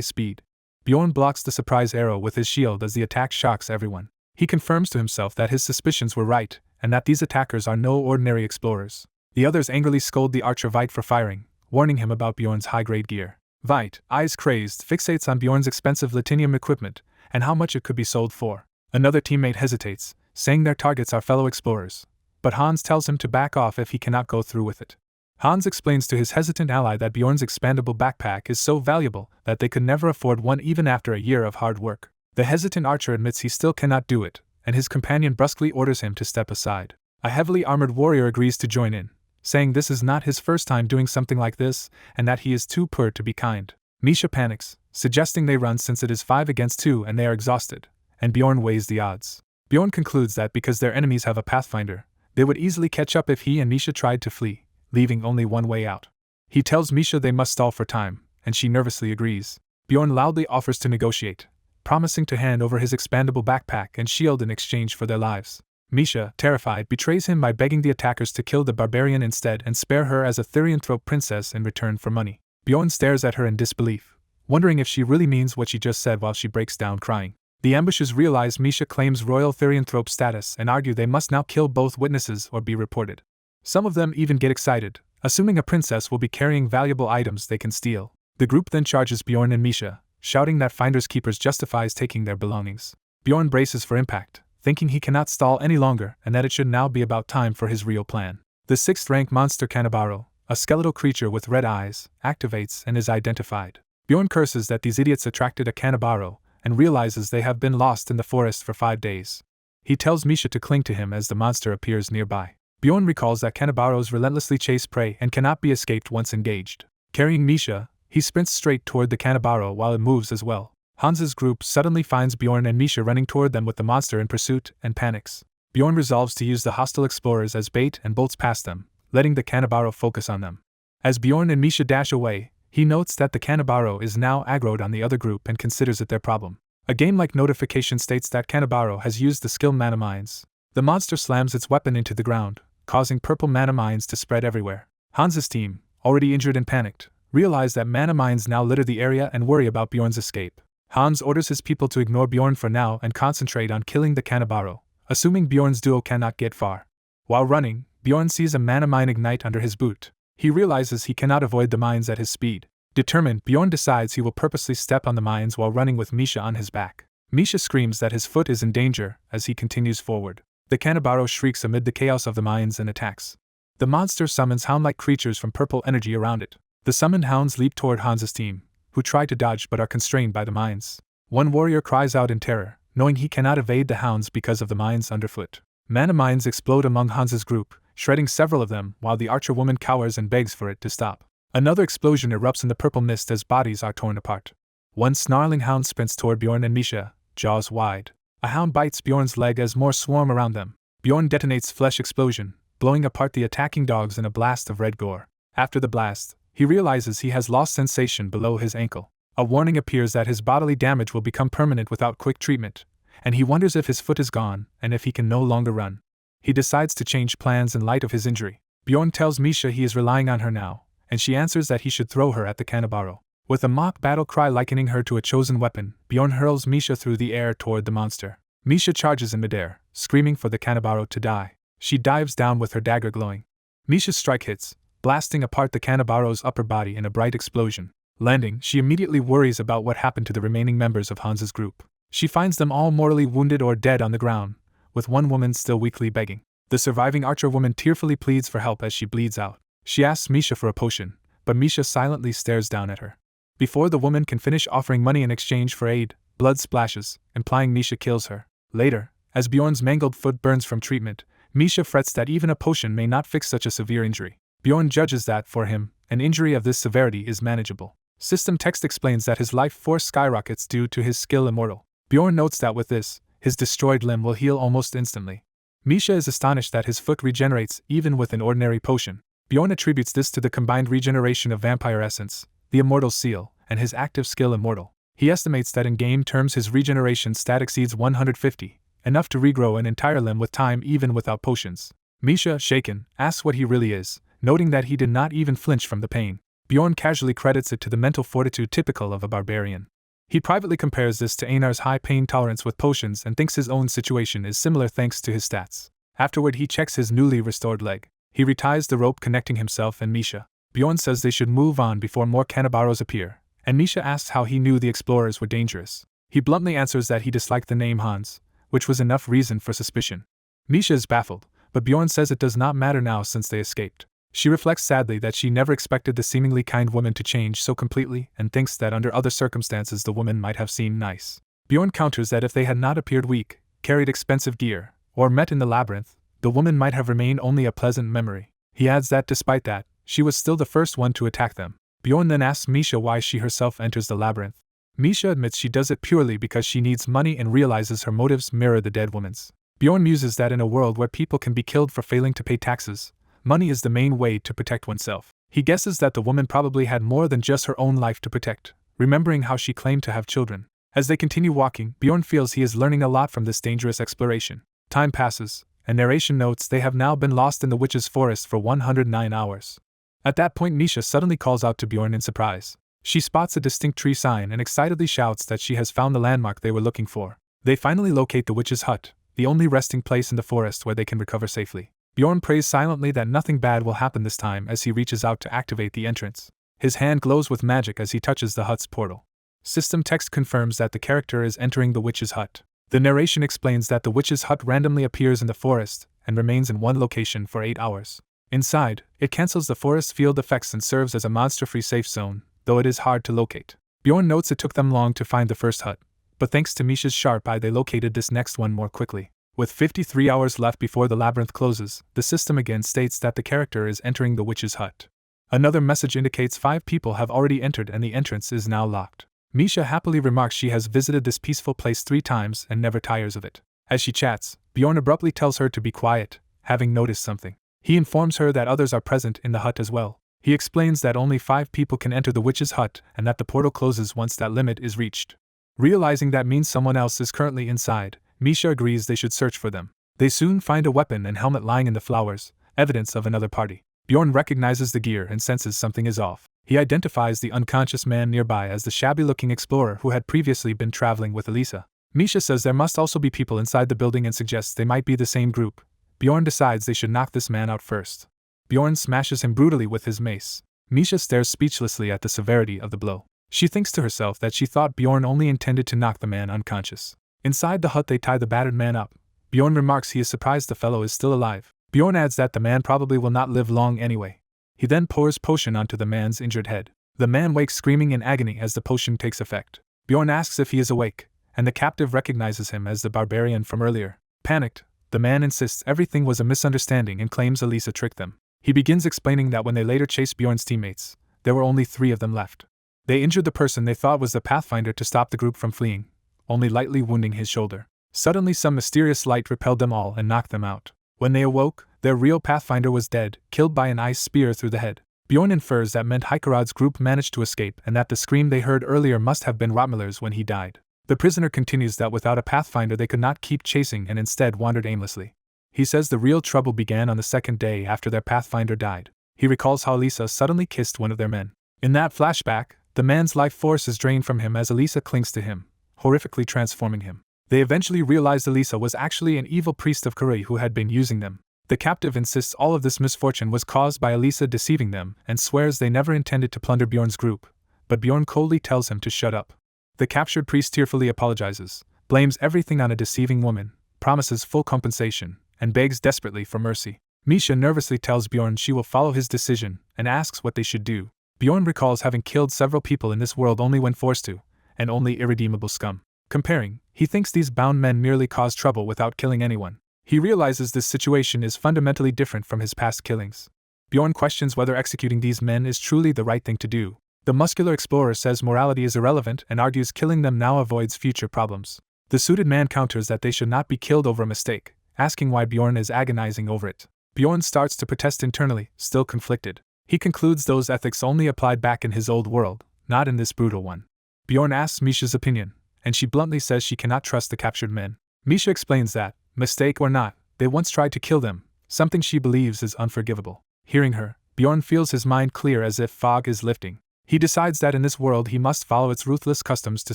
speed. Bjorn blocks the surprise arrow with his shield as the attack shocks everyone. He confirms to himself that his suspicions were right, and that these attackers are no ordinary explorers. The others angrily scold the archer Veit for firing, warning him about Bjorn's high-grade gear. Veit, eyes crazed, fixates on Bjorn's expensive Latinium equipment and how much it could be sold for. Another teammate hesitates, saying their targets are fellow explorers, but Hans tells him to back off if he cannot go through with it. Hans explains to his hesitant ally that Bjorn's expandable backpack is so valuable that they could never afford one even after a year of hard work. The hesitant archer admits he still cannot do it, and his companion brusquely orders him to step aside. A heavily armored warrior agrees to join in, saying this is not his first time doing something like this, and that he is too poor to be kind. Misha panics, suggesting they run since it is 5 against 2 and they are exhausted, and Bjorn weighs the odds. Bjorn concludes that because their enemies have a pathfinder, they would easily catch up if he and Misha tried to flee, leaving only one way out. He tells Misha they must stall for time, and she nervously agrees. Bjorn loudly offers to negotiate, promising to hand over his expandable backpack and shield in exchange for their lives. Misha, terrified, betrays him by begging the attackers to kill the Barbarian instead and spare her as a Therianthrope princess in return for money. Bjorn stares at her in disbelief, wondering if she really means what she just said while she breaks down crying. The ambushers realize Misha claims royal Therianthrope status and argue they must now kill both witnesses or be reported. Some of them even get excited, assuming a princess will be carrying valuable items they can steal. The group then charges Bjorn and Misha, shouting that Finders Keepers justifies taking their belongings. Bjorn braces for impact, thinking he cannot stall any longer and that it should now be about time for his real plan. The 6th-rank monster Cannibaro, a skeletal creature with red eyes, activates and is identified. Bjorn curses that these idiots attracted a Cannibaro and realizes they have been lost in the forest for 5 days. He tells Misha to cling to him as the monster appears nearby. Bjorn recalls that Cannibaros relentlessly chase prey and cannot be escaped once engaged. Carrying Misha, he sprints straight toward the Cannibaro while it moves as well. Hans's group suddenly finds Bjorn and Misha running toward them with the monster in pursuit and panics. Bjorn resolves to use the hostile explorers as bait and bolts past them, letting the Cannibaro focus on them. As Bjorn and Misha dash away, he notes that the Cannibaro is now aggroed on the other group and considers it their problem. A game-like notification states that Cannibaro has used the skill mana mines. The monster slams its weapon into the ground, causing purple mana mines to spread everywhere. Hans's team, already injured and panicked, realize that mana mines now litter the area and worry about Bjorn's escape. Hans orders his people to ignore Bjorn for now and concentrate on killing the Cannibaro, assuming Bjorn's duo cannot get far. While running, Bjorn sees a mana mine ignite under his boot. He realizes he cannot avoid the mines at his speed. Determined, Bjorn decides he will purposely step on the mines while running with Misha on his back. Misha screams that his foot is in danger as he continues forward. The Cannibaro shrieks amid the chaos of the mines and attacks. The monster summons hound-like creatures from purple energy around it. The summoned hounds leap toward Hans's team, who try to dodge but are constrained by the mines. One warrior cries out in terror, knowing he cannot evade the hounds because of the mines underfoot. Mana mines explode among Hans's group, shredding several of them while the archer woman cowers and begs for it to stop. Another explosion erupts in the purple mist as bodies are torn apart. One snarling hound sprints toward Bjorn and Misha, jaws wide. A hound bites Bjorn's leg as more swarm around them. Bjorn detonates flesh explosion, blowing apart the attacking dogs in a blast of red gore. After the blast, he realizes he has lost sensation below his ankle. A warning appears that his bodily damage will become permanent without quick treatment, and he wonders if his foot is gone and if he can no longer run. He decides to change plans in light of his injury. Bjorn tells Misha he is relying on her now, and she answers that he should throw her at the Cannibaro. With a mock battle cry likening her to a chosen weapon, Bjorn hurls Misha through the air toward the monster. Misha charges in midair, screaming for the Cannibaro to die. She dives down with her dagger glowing. Misha's strike hits, blasting apart the Cannibaro's upper body in a bright explosion. Landing, she immediately worries about what happened to the remaining members of Hans's group. She finds them all mortally wounded or dead on the ground, with one woman still weakly begging. The surviving archer woman tearfully pleads for help as she bleeds out. She asks Misha for a potion, but Misha silently stares down at her. Before the woman can finish offering money in exchange for aid, blood splashes, implying Misha kills her. Later, as Bjorn's mangled foot burns from treatment, Misha frets that even a potion may not fix such a severe injury. Bjorn judges that, for him, an injury of this severity is manageable. System text explains that his life force skyrockets due to his skill immortal. Bjorn notes that with this, his destroyed limb will heal almost instantly. Misha is astonished that his foot regenerates even with an ordinary potion. Bjorn attributes this to the combined regeneration of vampire essence, the immortal seal, and his active skill immortal. He estimates that in game terms his regeneration stat exceeds 150, enough to regrow an entire limb with time even without potions. Misha, shaken, asks what he really is, noting that he did not even flinch from the pain. Bjorn casually credits it to the mental fortitude typical of a barbarian. He privately compares this to Anar's high pain tolerance with potions and thinks his own situation is similar thanks to his stats. Afterward he checks his newly restored leg. He reties the rope connecting himself and Misha. Bjorn says they should move on before more Canabaros appear, and Misha asks how he knew the explorers were dangerous. He bluntly answers that he disliked the name Hans, which was enough reason for suspicion. Misha is baffled, but Bjorn says it does not matter now since they escaped. She reflects sadly that she never expected the seemingly kind woman to change so completely and thinks that under other circumstances the woman might have seemed nice. Bjorn counters that if they had not appeared weak, carried expensive gear, or met in the labyrinth, the woman might have remained only a pleasant memory. He adds that despite that, she was still the first one to attack them. Bjorn then asks Misha why she herself enters the labyrinth. Misha admits she does it purely because she needs money and realizes her motives mirror the dead woman's. Bjorn muses that in a world where people can be killed for failing to pay taxes, money is the main way to protect oneself. He guesses that the woman probably had more than just her own life to protect, remembering how she claimed to have children. As they continue walking, Bjorn feels he is learning a lot from this dangerous exploration. Time passes, and narration notes they have now been lost in the witch's forest for 109 hours. At that point Misha suddenly calls out to Bjorn in surprise. She spots a distinct tree sign and excitedly shouts that she has found the landmark they were looking for. They finally locate the witch's hut, the only resting place in the forest where they can recover safely. Bjorn prays silently that nothing bad will happen this time as he reaches out to activate the entrance. His hand glows with magic as he touches the hut's portal. System text confirms that the character is entering the witch's hut. The narration explains that the witch's hut randomly appears in the forest and remains in one location for 8 hours. Inside, it cancels the forest field effects and serves as a monster-free safe zone, though it is hard to locate. Bjorn notes it took them long to find the first hut, but thanks to Misha's sharp eye they located this next one more quickly. With 53 hours left before the labyrinth closes, the system again states that the character is entering the witch's hut. Another message indicates 5 people have already entered and the entrance is now locked. Misha happily remarks she has visited this peaceful place 3 times and never tires of it. As she chats, Bjorn abruptly tells her to be quiet, having noticed something. He informs her that others are present in the hut as well. He explains that only 5 people can enter the witch's hut and that the portal closes once that limit is reached. Realizing that means someone else is currently inside, Misha agrees they should search for them. They soon find a weapon and helmet lying in the flowers, evidence of another party. Bjorn recognizes the gear and senses something is off. He identifies the unconscious man nearby as the shabby-looking explorer who had previously been traveling with Elisa. Misha says there must also be people inside the building and suggests they might be the same group. Bjorn decides they should knock this man out first. Bjorn smashes him brutally with his mace. Misha stares speechlessly at the severity of the blow. She thinks to herself that she thought Bjorn only intended to knock the man unconscious. Inside the hut they tie the battered man up. Bjorn remarks he is surprised the fellow is still alive. Bjorn adds that the man probably will not live long anyway. He then pours potion onto the man's injured head. The man wakes screaming in agony as the potion takes effect. Bjorn asks if he is awake, and the captive recognizes him as the barbarian from earlier. Panicked, the man insists everything was a misunderstanding and claims Elisa tricked them. He begins explaining that when they later chased Bjorn's teammates, there were only 3 of them left. They injured the person they thought was the Pathfinder to stop the group from fleeing, only lightly wounding his shoulder. Suddenly some mysterious light repelled them all and knocked them out. When they awoke, their real Pathfinder was dead, killed by an ice spear through the head. Bjorn infers that meant Hikarad's group managed to escape and that the scream they heard earlier must have been Rotmiller's when he died. The prisoner continues that without a Pathfinder they could not keep chasing and instead wandered aimlessly. He says the real trouble began on the 2nd day after their Pathfinder died. He recalls how Elisa suddenly kissed one of their men. In that flashback, the man's life force is drained from him as Elisa clings to him, horrifically transforming him. They eventually realized Elisa was actually an evil priest of Kuri who had been using them. The captive insists all of this misfortune was caused by Elisa deceiving them and swears they never intended to plunder Bjorn's group, but Bjorn coldly tells him to shut up. The captured priest tearfully apologizes, blames everything on a deceiving woman, promises full compensation, and begs desperately for mercy. Misha nervously tells Bjorn she will follow his decision and asks what they should do. Bjorn recalls having killed several people in this world only when forced to, and only irredeemable scum. Comparing, he thinks these bound men merely cause trouble without killing anyone. He realizes this situation is fundamentally different from his past killings. Bjorn questions whether executing these men is truly the right thing to do. The muscular explorer says morality is irrelevant and argues killing them now avoids future problems. The suited man counters that they should not be killed over a mistake, asking why Bjorn is agonizing over it. Bjorn starts to protest internally, still conflicted. He concludes those ethics only applied back in his old world, not in this brutal one. Bjorn asks Misha's opinion, and she bluntly says she cannot trust the captured men. Misha explains that, mistake or not, they once tried to kill them, something she believes is unforgivable. Hearing her, Bjorn feels his mind clear as if fog is lifting. He decides that in this world he must follow its ruthless customs to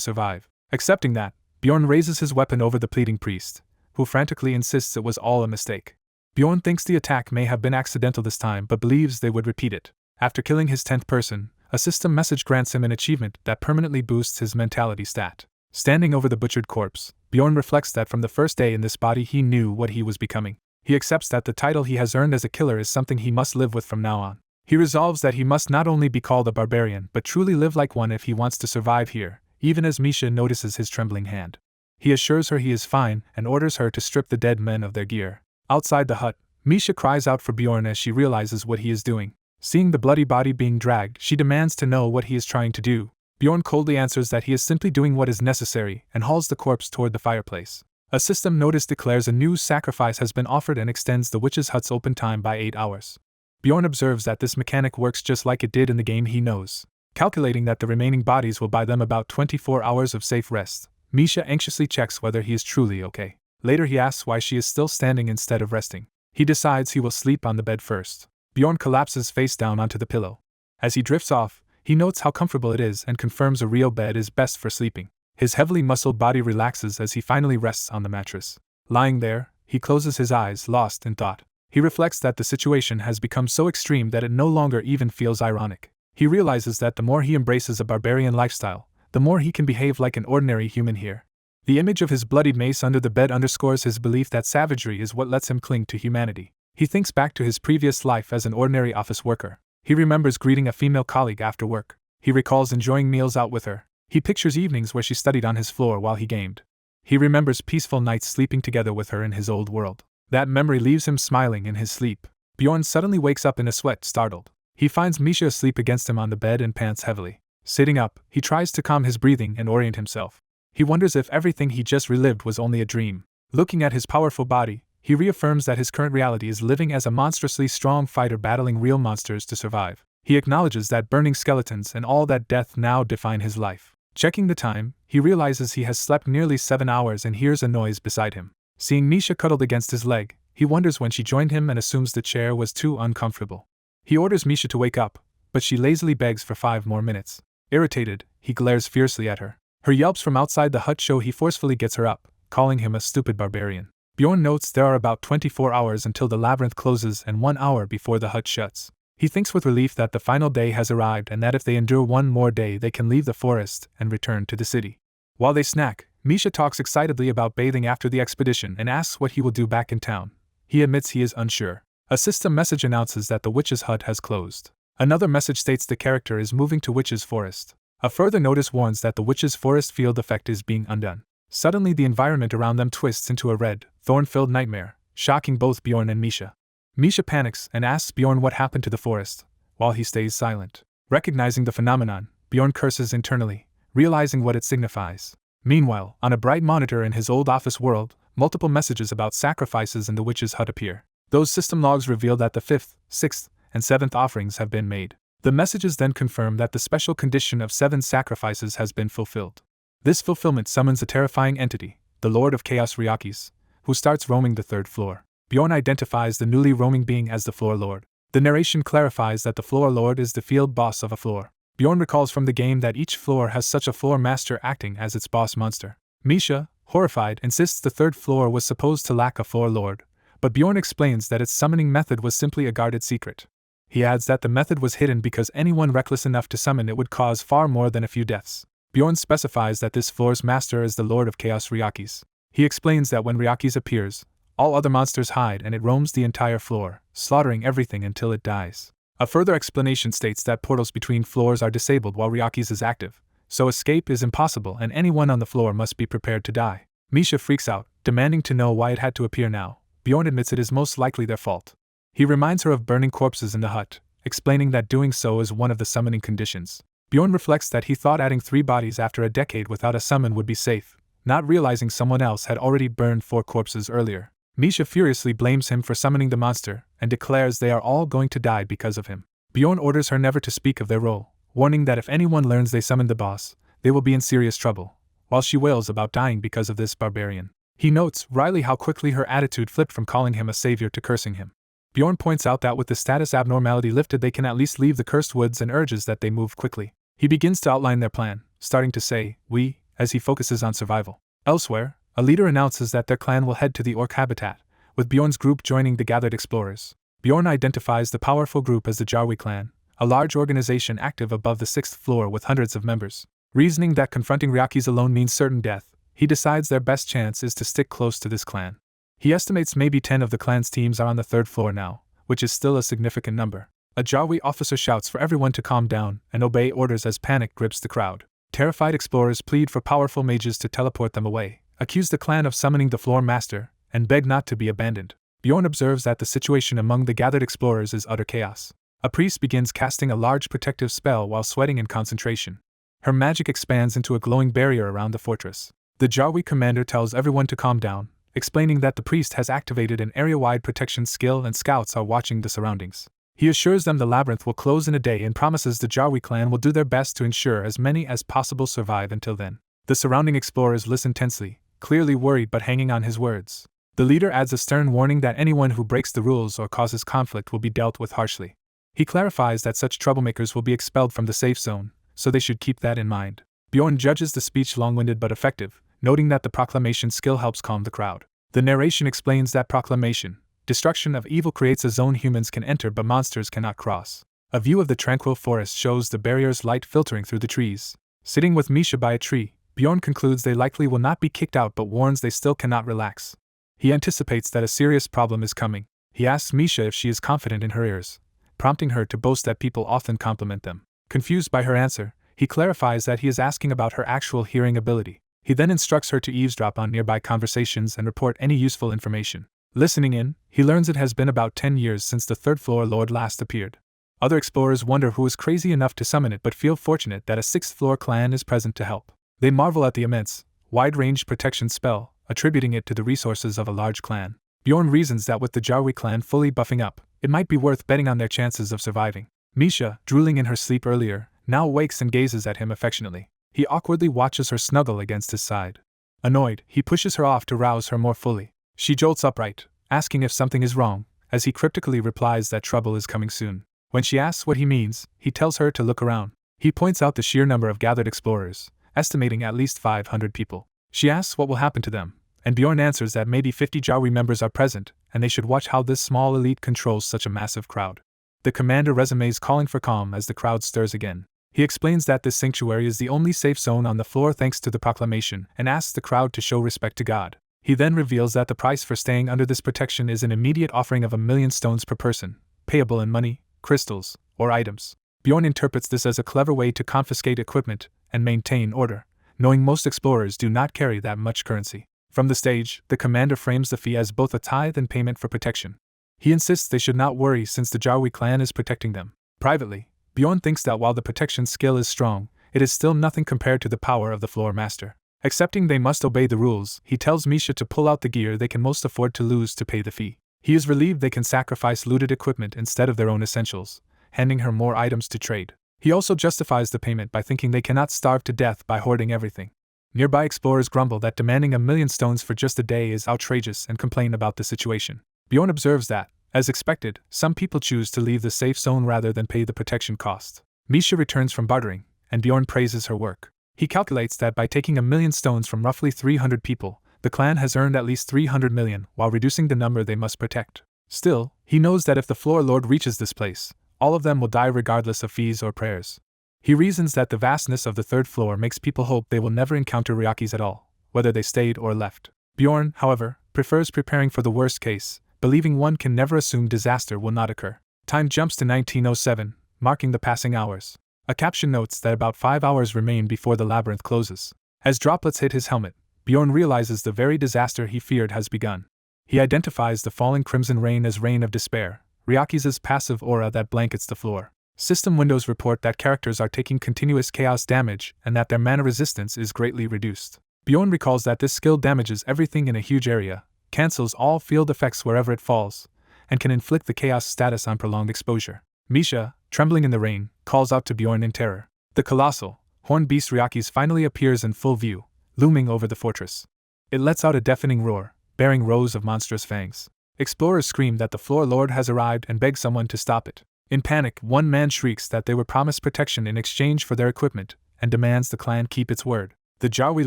survive. Accepting that, Bjorn raises his weapon over the pleading priest, who frantically insists it was all a mistake. Bjorn thinks the attack may have been accidental this time but believes they would repeat it. After killing his 10th person, a system message grants him an achievement that permanently boosts his mentality stat. Standing over the butchered corpse, Bjorn reflects that from the first day in this body he knew what he was becoming. He accepts that the title he has earned as a killer is something he must live with from now on. He resolves that he must not only be called a barbarian but truly live like one if he wants to survive here, even as Misha notices his trembling hand. He assures her he is fine and orders her to strip the dead men of their gear. Outside the hut, Misha cries out for Bjorn as she realizes what he is doing. Seeing the bloody body being dragged, she demands to know what he is trying to do. Bjorn coldly answers that he is simply doing what is necessary and hauls the corpse toward the fireplace. A system notice declares a new sacrifice has been offered and extends the witch's hut's open time by 8 hours. Bjorn observes that this mechanic works just like it did in the game he knows. Calculating that the remaining bodies will buy them about 24 hours of safe rest, Misha anxiously checks whether he is truly okay. Later he asks why she is still standing instead of resting. He decides he will sleep on the bed first. Bjorn collapses face down onto the pillow. As he drifts off, he notes how comfortable it is and confirms a real bed is best for sleeping. His heavily muscled body relaxes as he finally rests on the mattress. Lying there, he closes his eyes, lost in thought. He reflects that the situation has become so extreme that it no longer even feels ironic. He realizes that the more he embraces a barbarian lifestyle, the more he can behave like an ordinary human here. The image of his bloodied mace under the bed underscores his belief that savagery is what lets him cling to humanity. He thinks back to his previous life as an ordinary office worker. He remembers greeting a female colleague after work. He recalls enjoying meals out with her. He pictures evenings where she studied on his floor while he gamed. He remembers peaceful nights sleeping together with her in his old world. That memory leaves him smiling in his sleep. Bjorn suddenly wakes up in a sweat, startled. He finds Misha asleep against him on the bed and pants heavily. Sitting up, he tries to calm his breathing and orient himself. He wonders if everything he just relived was only a dream. Looking at his powerful body, he reaffirms that his current reality is living as a monstrously strong fighter battling real monsters to survive. He acknowledges that burning skeletons and all that death now define his life. Checking the time, he realizes he has slept nearly 7 hours and hears a noise beside him. Seeing Misha cuddled against his leg, he wonders when she joined him and assumes the chair was too uncomfortable. He orders Misha to wake up, but she lazily begs for 5 more minutes. Irritated, he glares fiercely at her. Her yelps from outside the hut show he forcefully gets her up, calling him a stupid barbarian. Bjorn notes there are about 24 hours until the labyrinth closes and 1 hour before the hut shuts. He thinks with relief that the final day has arrived and that if they endure 1 more day they can leave the forest and return to the city. While they snack, Misha talks excitedly about bathing after the expedition and asks what he will do back in town. He admits he is unsure. A system message announces that the witch's hut has closed. Another message states the character is moving to Witch's Forest. A further notice warns that the Witch's Forest field effect is being undone. Suddenly the environment around them twists into a red, thorn-filled nightmare, shocking both Bjorn and Misha. Misha panics and asks Bjorn what happened to the forest, while he stays silent. Recognizing the phenomenon, Bjorn curses internally, realizing what it signifies. Meanwhile, on a bright monitor in his old office world, multiple messages about sacrifices in the witch's hut appear. Those system logs reveal that the 5th, 6th, and 7th offerings have been made. The messages then confirm that the special condition of 7 sacrifices has been fulfilled. This fulfillment summons a terrifying entity, the Lord of Chaos Ryakis, who starts roaming the 3rd floor. Bjorn identifies the newly roaming being as the Floor Lord. The narration clarifies that the Floor Lord is the field boss of a floor. Bjorn recalls from the game that each floor has such a floor master acting as its boss monster. Misha, horrified, insists the 3rd floor was supposed to lack a Floor Lord, but Bjorn explains that its summoning method was simply a guarded secret. He adds that the method was hidden because anyone reckless enough to summon it would cause far more than a few deaths. Bjorn specifies that this floor's master is the Lord of Chaos Ryakis. He explains that when Ryakis appears, all other monsters hide and it roams the entire floor, slaughtering everything until it dies. A further explanation states that portals between floors are disabled while Ryakis is active, so escape is impossible and anyone on the floor must be prepared to die. Misha freaks out, demanding to know why it had to appear now. Bjorn admits it is most likely their fault. He reminds her of burning corpses in the hut, explaining that doing so is one of the summoning conditions. Bjorn reflects that he thought adding 3 bodies after a decade without a summon would be safe, not realizing someone else had already burned 4 corpses earlier. Misha furiously blames him for summoning the monster and declares they are all going to die because of him. Bjorn orders her never to speak of their role, warning that if anyone learns they summoned the boss, they will be in serious trouble, while she wails about dying because of this barbarian. He notes wryly how quickly her attitude flipped from calling him a savior to cursing him. Bjorn points out that with the status abnormality lifted they can at least leave the cursed woods and urges that they move quickly. He begins to outline their plan, starting to say, "we," as he focuses on survival. Elsewhere, a leader announces that their clan will head to the orc habitat, with Bjorn's group joining the gathered explorers. Bjorn identifies the powerful group as the Jarwi clan, a large organization active above the 6th floor with hundreds of members. Reasoning that confronting Ryakis alone means certain death, he decides their best chance is to stick close to this clan. He estimates maybe 10 of the clan's teams are on the 3rd floor now, which is still a significant number. A Jarwi officer shouts for everyone to calm down and obey orders as panic grips the crowd. Terrified explorers plead for powerful mages to teleport them away, accuse the clan of summoning the floor master, and beg not to be abandoned. Bjorn observes that the situation among the gathered explorers is utter chaos. A priest begins casting a large protective spell while sweating in concentration. Her magic expands into a glowing barrier around the fortress. The Jarwi commander tells everyone to calm down, explaining that the priest has activated an area-wide protection skill and scouts are watching the surroundings. He assures them the labyrinth will close in a day and promises the Jarwi clan will do their best to ensure as many as possible survive until then. The surrounding explorers listen tensely, clearly worried but hanging on his words. The leader adds a stern warning that anyone who breaks the rules or causes conflict will be dealt with harshly. He clarifies that such troublemakers will be expelled from the safe zone, so they should keep that in mind. Bjorn judges the speech long-winded but effective, noting that the proclamation skill helps calm the crowd. The narration explains that proclamation, destruction of evil, creates a zone humans can enter but monsters cannot cross. A view of the tranquil forest shows the barrier's light filtering through the trees. Sitting with Misha by a tree, Bjorn concludes they likely will not be kicked out but warns they still cannot relax. He anticipates that a serious problem is coming. He asks Misha if she is confident in her ears, prompting her to boast that people often compliment them. Confused by her answer, he clarifies that he is asking about her actual hearing ability. He then instructs her to eavesdrop on nearby conversations and report any useful information. Listening in, he learns it has been about 10 years since the 3rd floor lord last appeared. Other explorers wonder who is crazy enough to summon it but feel fortunate that a 6th floor clan is present to help. They marvel at the immense, wide-range protection spell, attributing it to the resources of a large clan. Bjorn reasons that with the Jarwi clan fully buffing up, it might be worth betting on their chances of surviving. Misha, drooling in her sleep earlier, now wakes and gazes at him affectionately. He awkwardly watches her snuggle against his side. Annoyed, he pushes her off to rouse her more fully. She jolts upright, asking if something is wrong, as he cryptically replies that trouble is coming soon. When she asks what he means, he tells her to look around. He points out the sheer number of gathered explorers, estimating at least 500 people. She asks what will happen to them, and Bjorn answers that maybe 50 Jarwi members are present, and they should watch how this small elite controls such a massive crowd. The commander resumes calling for calm as the crowd stirs again. He explains that this sanctuary is the only safe zone on the floor thanks to the proclamation, and asks the crowd to show respect to God. He then reveals that the price for staying under this protection is an immediate offering of 1,000,000 stones per person, payable in money, crystals, or items. Bjorn interprets this as a clever way to confiscate equipment and maintain order, knowing most explorers do not carry that much currency. From the stage, the commander frames the fee as both a tithe and payment for protection. He insists they should not worry since the Jarwi clan is protecting them. Privately, Bjorn thinks that while the protection skill is strong, it is still nothing compared to the power of the floor master. Accepting they must obey the rules, he tells Misha to pull out the gear they can most afford to lose to pay the fee. He is relieved they can sacrifice looted equipment instead of their own essentials, handing her more items to trade. He also justifies the payment by thinking they cannot starve to death by hoarding everything. Nearby explorers grumble that demanding 1,000,000 stones for just a day is outrageous and complain about the situation. Bjorn observes that, as expected, some people choose to leave the safe zone rather than pay the protection cost. Misha returns from bartering, and Bjorn praises her work. He calculates that by taking 1,000,000 stones from roughly 300 people, the clan has earned at least 300 million while reducing the number they must protect. Still, he knows that if the floor lord reaches this place, all of them will die regardless of fees or prayers. He reasons that the vastness of the 3rd floor makes people hope they will never encounter Ryakis at all, whether they stayed or left. Bjorn, however, prefers preparing for the worst case, believing one can never assume disaster will not occur. Time jumps to 1907, marking the passing hours. A caption notes that about 5 hours remain before the labyrinth closes. As droplets hit his helmet, Bjorn realizes the very disaster he feared has begun. He identifies the falling crimson rain as rain of despair, Ryakis' passive aura that blankets the floor. System windows report that characters are taking continuous chaos damage and that their mana resistance is greatly reduced. Bjorn recalls that this skill damages everything in a huge area, cancels all field effects wherever it falls, and can inflict the chaos status on prolonged exposure. Misha, trembling in the rain, calls out to Bjorn in terror. The colossal, horned beast Ryakis finally appears in full view, looming over the fortress. It lets out a deafening roar, bearing rows of monstrous fangs. Explorers scream that the Floor Lord has arrived and beg someone to stop it. In panic, one man shrieks that they were promised protection in exchange for their equipment, and demands the clan keep its word. The Jarwi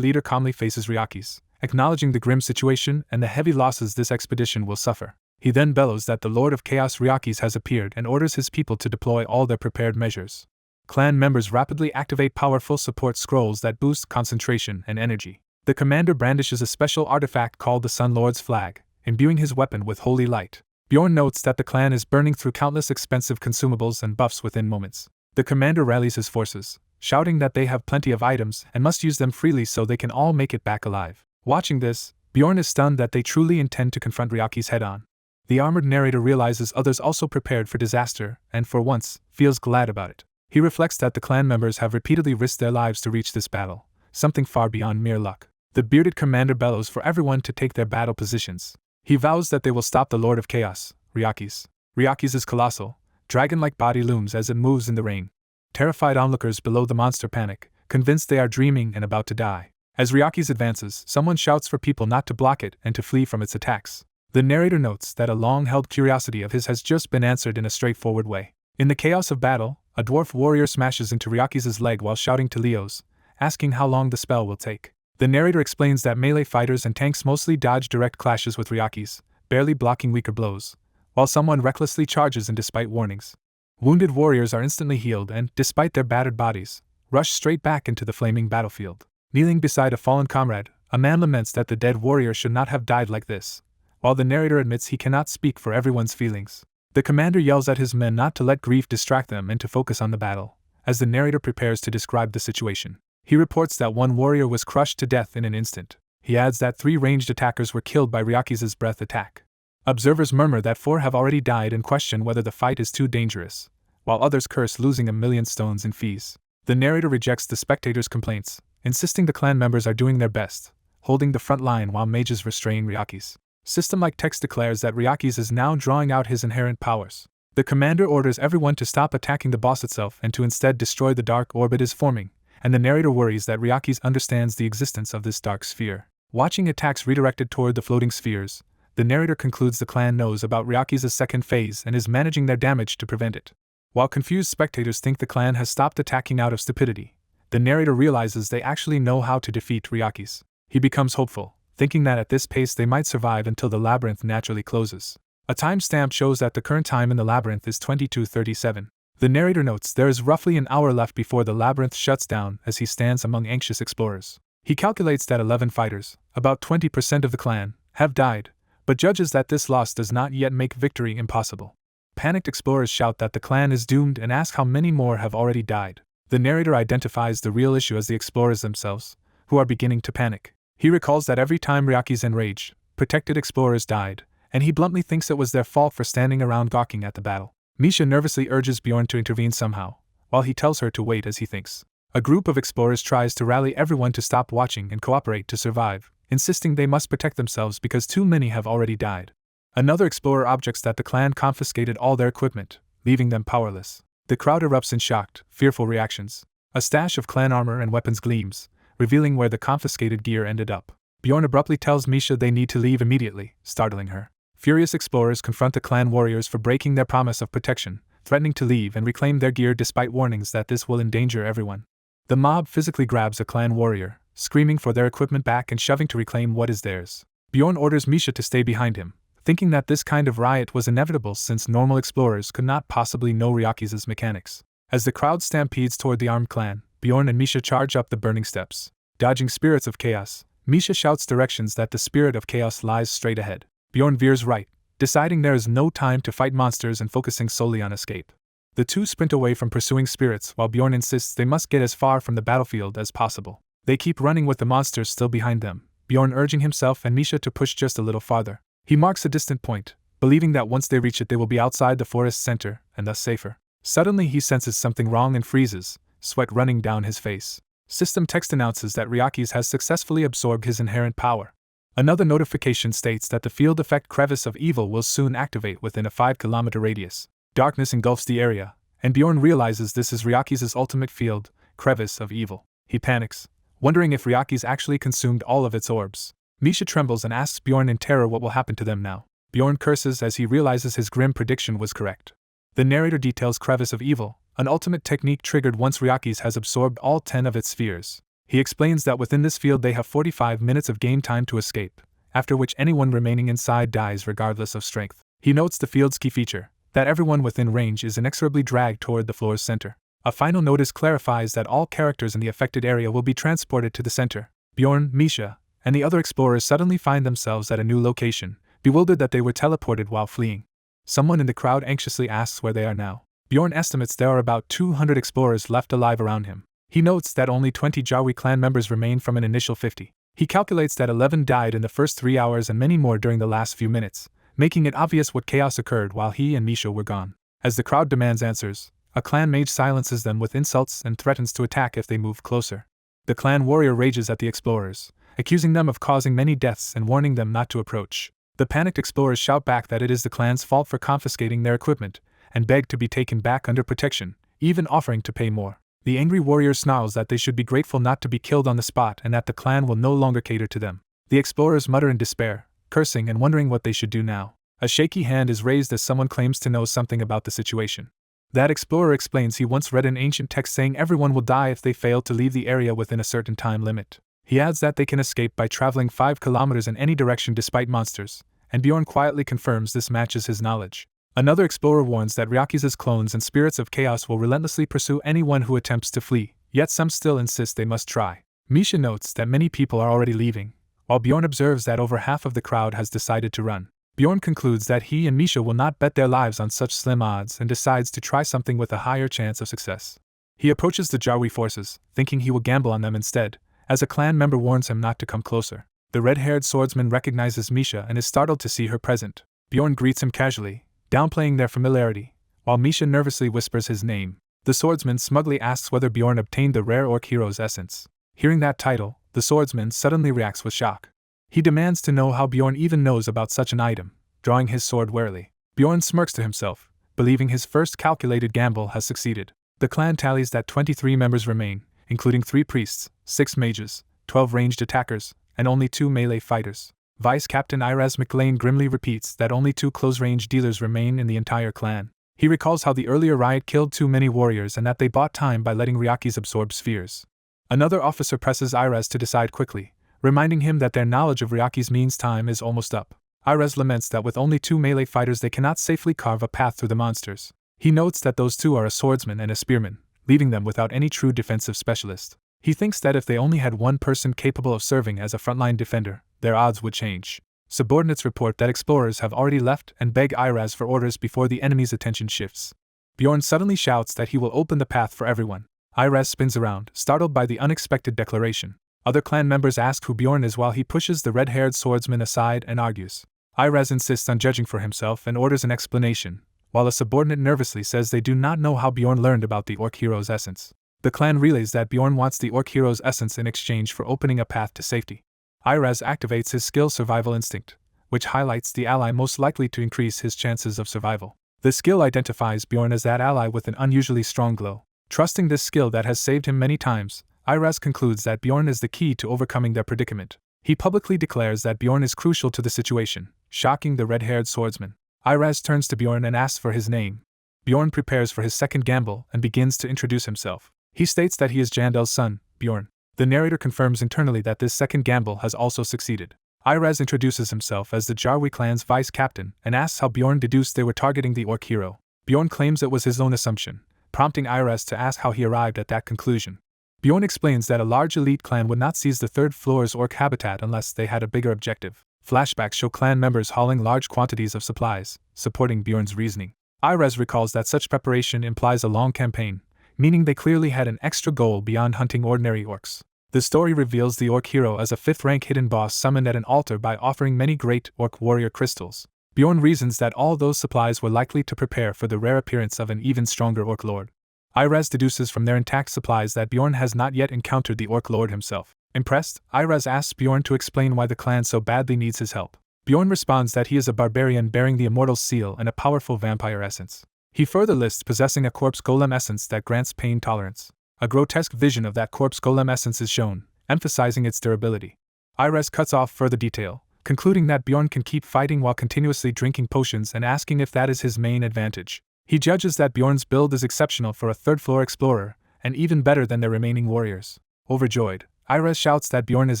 leader calmly faces Ryakis, acknowledging the grim situation and the heavy losses this expedition will suffer. He then bellows that the Lord of Chaos Ryakis has appeared and orders his people to deploy all their prepared measures. Clan members rapidly activate powerful support scrolls that boost concentration and energy. The commander brandishes a special artifact called the Sun Lord's Flag, imbuing his weapon with holy light. Bjorn notes that the clan is burning through countless expensive consumables and buffs within moments. The commander rallies his forces, shouting that they have plenty of items and must use them freely so they can all make it back alive. Watching this, Bjorn is stunned that they truly intend to confront Ryakis head-on. The armored narrator realizes others also prepared for disaster and, for once, feels glad about it. He reflects that the clan members have repeatedly risked their lives to reach this battle, something far beyond mere luck. The bearded commander bellows for everyone to take their battle positions. He vows that they will stop the Lord of Chaos, Ryakis. Ryakis' colossal, dragon-like body looms as it moves in the rain. Terrified onlookers below the monster panic, convinced they are dreaming and about to die. As Ryakis advances, someone shouts for people not to block it and to flee from its attacks. The narrator notes that a long-held curiosity of his has just been answered in a straightforward way. In the chaos of battle, a dwarf warrior smashes into Ryakis' leg while shouting to Leo's, asking how long the spell will take. The narrator explains that melee fighters and tanks mostly dodge direct clashes with Ryakis, barely blocking weaker blows, while someone recklessly charges in despite warnings. Wounded warriors are instantly healed and, despite their battered bodies, rush straight back into the flaming battlefield. Kneeling beside a fallen comrade, a man laments that the dead warrior should not have died like this, while the narrator admits he cannot speak for everyone's feelings. The commander yells at his men not to let grief distract them and to focus on the battle, as the narrator prepares to describe the situation. He reports that one warrior was crushed to death in an instant. He adds that 3 ranged attackers were killed by Ryakis' breath attack. Observers murmur that 4 have already died and question whether the fight is too dangerous, while others curse losing 1,000,000 stones in fees. The narrator rejects the spectators' complaints, insisting the clan members are doing their best, holding the front line while mages restrain Ryakis. System-like text declares that Ryakis is now drawing out his inherent powers. The commander orders everyone to stop attacking the boss itself and to instead destroy the dark orb it is forming, and the narrator worries that Ryakis understands the existence of this dark sphere. Watching attacks redirected toward the floating spheres, the narrator concludes the clan knows about Ryakis' second phase and is managing their damage to prevent it. While confused spectators think the clan has stopped attacking out of stupidity, the narrator realizes they actually know how to defeat Ryakis. He becomes hopeful, thinking that at this pace they might survive until the labyrinth naturally closes. A timestamp shows that the current time in the labyrinth is 22:37. The narrator notes there is roughly an hour left before the labyrinth shuts down as he stands among anxious explorers. He calculates that 11 fighters, about 20% of the clan, have died, but judges that this loss does not yet make victory impossible. Panicked explorers shout that the clan is doomed and ask how many more have already died. The narrator identifies the real issue as the explorers themselves, who are beginning to panic. He recalls that every time Ryakis enraged, protected explorers died, and he bluntly thinks it was their fault for standing around gawking at the battle. Misha nervously urges Bjorn to intervene somehow, while he tells her to wait as he thinks. A group of explorers tries to rally everyone to stop watching and cooperate to survive, insisting they must protect themselves because too many have already died. Another explorer objects that the clan confiscated all their equipment, leaving them powerless. The crowd erupts in shocked, fearful reactions. A stash of clan armor and weapons gleams, revealing where the confiscated gear ended up. Bjorn abruptly tells Misha they need to leave immediately, startling her. Furious explorers confront the clan warriors for breaking their promise of protection, threatening to leave and reclaim their gear despite warnings that this will endanger everyone. The mob physically grabs a clan warrior, screaming for their equipment back and shoving to reclaim what is theirs. Bjorn orders Misha to stay behind him, thinking that this kind of riot was inevitable since normal explorers could not possibly know Ryakis' mechanics. As the crowd stampedes toward the armed clan, Bjorn and Misha charge up the burning steps. Dodging spirits of chaos, Misha shouts directions that the spirit of chaos lies straight ahead. Bjorn veers right, deciding there is no time to fight monsters and focusing solely on escape. The two sprint away from pursuing spirits while Bjorn insists they must get as far from the battlefield as possible. They keep running with the monsters still behind them, Bjorn urging himself and Misha to push just a little farther. He marks a distant point, believing that once they reach it they will be outside the forest's center, and thus safer. Suddenly he senses something wrong and freezes, sweat running down his face. System text announces that Ryakis has successfully absorbed his inherent power. Another notification states that the field effect Crevice of Evil will soon activate within a 5-kilometer radius. Darkness engulfs the area, and Bjorn realizes this is Ryaki's ultimate field, Crevice of Evil. He panics, wondering if Ryaki's actually consumed all of its orbs. Misha trembles and asks Bjorn in terror what will happen to them now. Bjorn curses as he realizes his grim prediction was correct. The narrator details Crevice of Evil, an ultimate technique triggered once Ryaki's has absorbed all 10 of its spheres. He explains that within this field they have 45 minutes of game time to escape, after which anyone remaining inside dies regardless of strength. He notes the field's key feature, that everyone within range is inexorably dragged toward the floor's center. A final notice clarifies that all characters in the affected area will be transported to the center. Bjorn, Misha, and the other explorers suddenly find themselves at a new location, bewildered that they were teleported while fleeing. Someone in the crowd anxiously asks where they are now. Bjorn estimates there are about 200 explorers left alive around him. He notes that only 20 Jarwi clan members remain from an initial 50. He calculates that 11 died in the first 3 hours and many more during the last few minutes, making it obvious what chaos occurred while he and Misha were gone. As the crowd demands answers, a clan mage silences them with insults and threatens to attack if they move closer. The clan warrior rages at the explorers, accusing them of causing many deaths and warning them not to approach. The panicked explorers shout back that it is the clan's fault for confiscating their equipment, and beg to be taken back under protection, even offering to pay more. The angry warrior snarls that they should be grateful not to be killed on the spot and that the clan will no longer cater to them. The explorers mutter in despair, cursing and wondering what they should do now. A shaky hand is raised as someone claims to know something about the situation. That explorer explains he once read an ancient text saying everyone will die if they fail to leave the area within a certain time limit. He adds that they can escape by traveling 5 kilometers in any direction despite monsters, and Bjorn quietly confirms this matches his knowledge. Another explorer warns that Ryaki's clones and spirits of chaos will relentlessly pursue anyone who attempts to flee, yet some still insist they must try. Misha notes that many people are already leaving, while Bjorn observes that over half of the crowd has decided to run. Bjorn concludes that he and Misha will not bet their lives on such slim odds and decides to try something with a higher chance of success. He approaches the Jarwi forces, thinking he will gamble on them instead, as a clan member warns him not to come closer. The red-haired swordsman recognizes Misha and is startled to see her present. Bjorn greets him casually, downplaying their familiarity, while Misha nervously whispers his name. The swordsman smugly asks whether Bjorn obtained the rare orc hero's essence. Hearing that title, the swordsman suddenly reacts with shock. He demands to know how Bjorn even knows about such an item, drawing his sword warily. Bjorn smirks to himself, believing his first calculated gamble has succeeded. The clan tallies that 23 members remain, including 3 priests, 6 mages, 12 ranged attackers, and only 2 melee fighters. Vice Captain Iraz McLean grimly repeats that only 2 close-range dealers remain in the entire clan. He recalls how the earlier riot killed too many warriors and that they bought time by letting Ryaki's absorb spheres. Another officer presses Iraz to decide quickly, reminding him that their knowledge of Ryaki's means time is almost up. Iraz laments that with only 2 melee fighters they cannot safely carve a path through the monsters. He notes that those 2 are a swordsman and a spearman, leaving them without any true defensive specialist. He thinks that if they only had one person capable of serving as a frontline defender, their odds would change. Subordinates report that explorers have already left and beg Iraz for orders before the enemy's attention shifts. Bjorn suddenly shouts that he will open the path for everyone. Iraz spins around, startled by the unexpected declaration. Other clan members ask who Bjorn is while he pushes the red-haired swordsman aside and argues. Iraz insists on judging for himself and orders an explanation, while a subordinate nervously says they do not know how Bjorn learned about the orc hero's essence. The clan relays that Bjorn wants the orc hero's essence in exchange for opening a path to safety. Iraz activates his skill Survival Instinct, which highlights the ally most likely to increase his chances of survival. The skill identifies Bjorn as that ally with an unusually strong glow. Trusting this skill that has saved him many times, Iraz concludes that Bjorn is the key to overcoming their predicament. He publicly declares that Bjorn is crucial to the situation, shocking the red-haired swordsman. Iraz turns to Bjorn and asks for his name. Bjorn prepares for his second gamble and begins to introduce himself. He states that he is Jandel's son, Bjorn. The narrator confirms internally that this second gamble has also succeeded. Iraz introduces himself as the Jarwi clan's vice captain and asks how Bjorn deduced they were targeting the orc hero. Bjorn claims it was his own assumption, prompting Iraz to ask how he arrived at that conclusion. Bjorn explains that a large elite clan would not seize the third floor's orc habitat unless they had a bigger objective. Flashbacks show clan members hauling large quantities of supplies, supporting Bjorn's reasoning. Iraz recalls that such preparation implies a long campaign, meaning they clearly had an extra goal beyond hunting ordinary orcs. The story reveals the orc hero as a 5th-rank hidden boss summoned at an altar by offering many great orc warrior crystals. Bjorn reasons that all those supplies were likely to prepare for the rare appearance of an even stronger orc lord. Iraz deduces from their intact supplies that Bjorn has not yet encountered the orc lord himself. Impressed, Iraz asks Bjorn to explain why the clan so badly needs his help. Bjorn responds that he is a barbarian bearing the immortal seal and a powerful vampire essence. He further lists possessing a corpse golem essence that grants pain tolerance. A grotesque vision of that corpse golem essence is shown, emphasizing its durability. Iraz cuts off further detail, concluding that Bjorn can keep fighting while continuously drinking potions and asking if that is his main advantage. He judges that Bjorn's build is exceptional for a third-floor explorer, and even better than their remaining warriors. Overjoyed, Iraz shouts that Bjorn is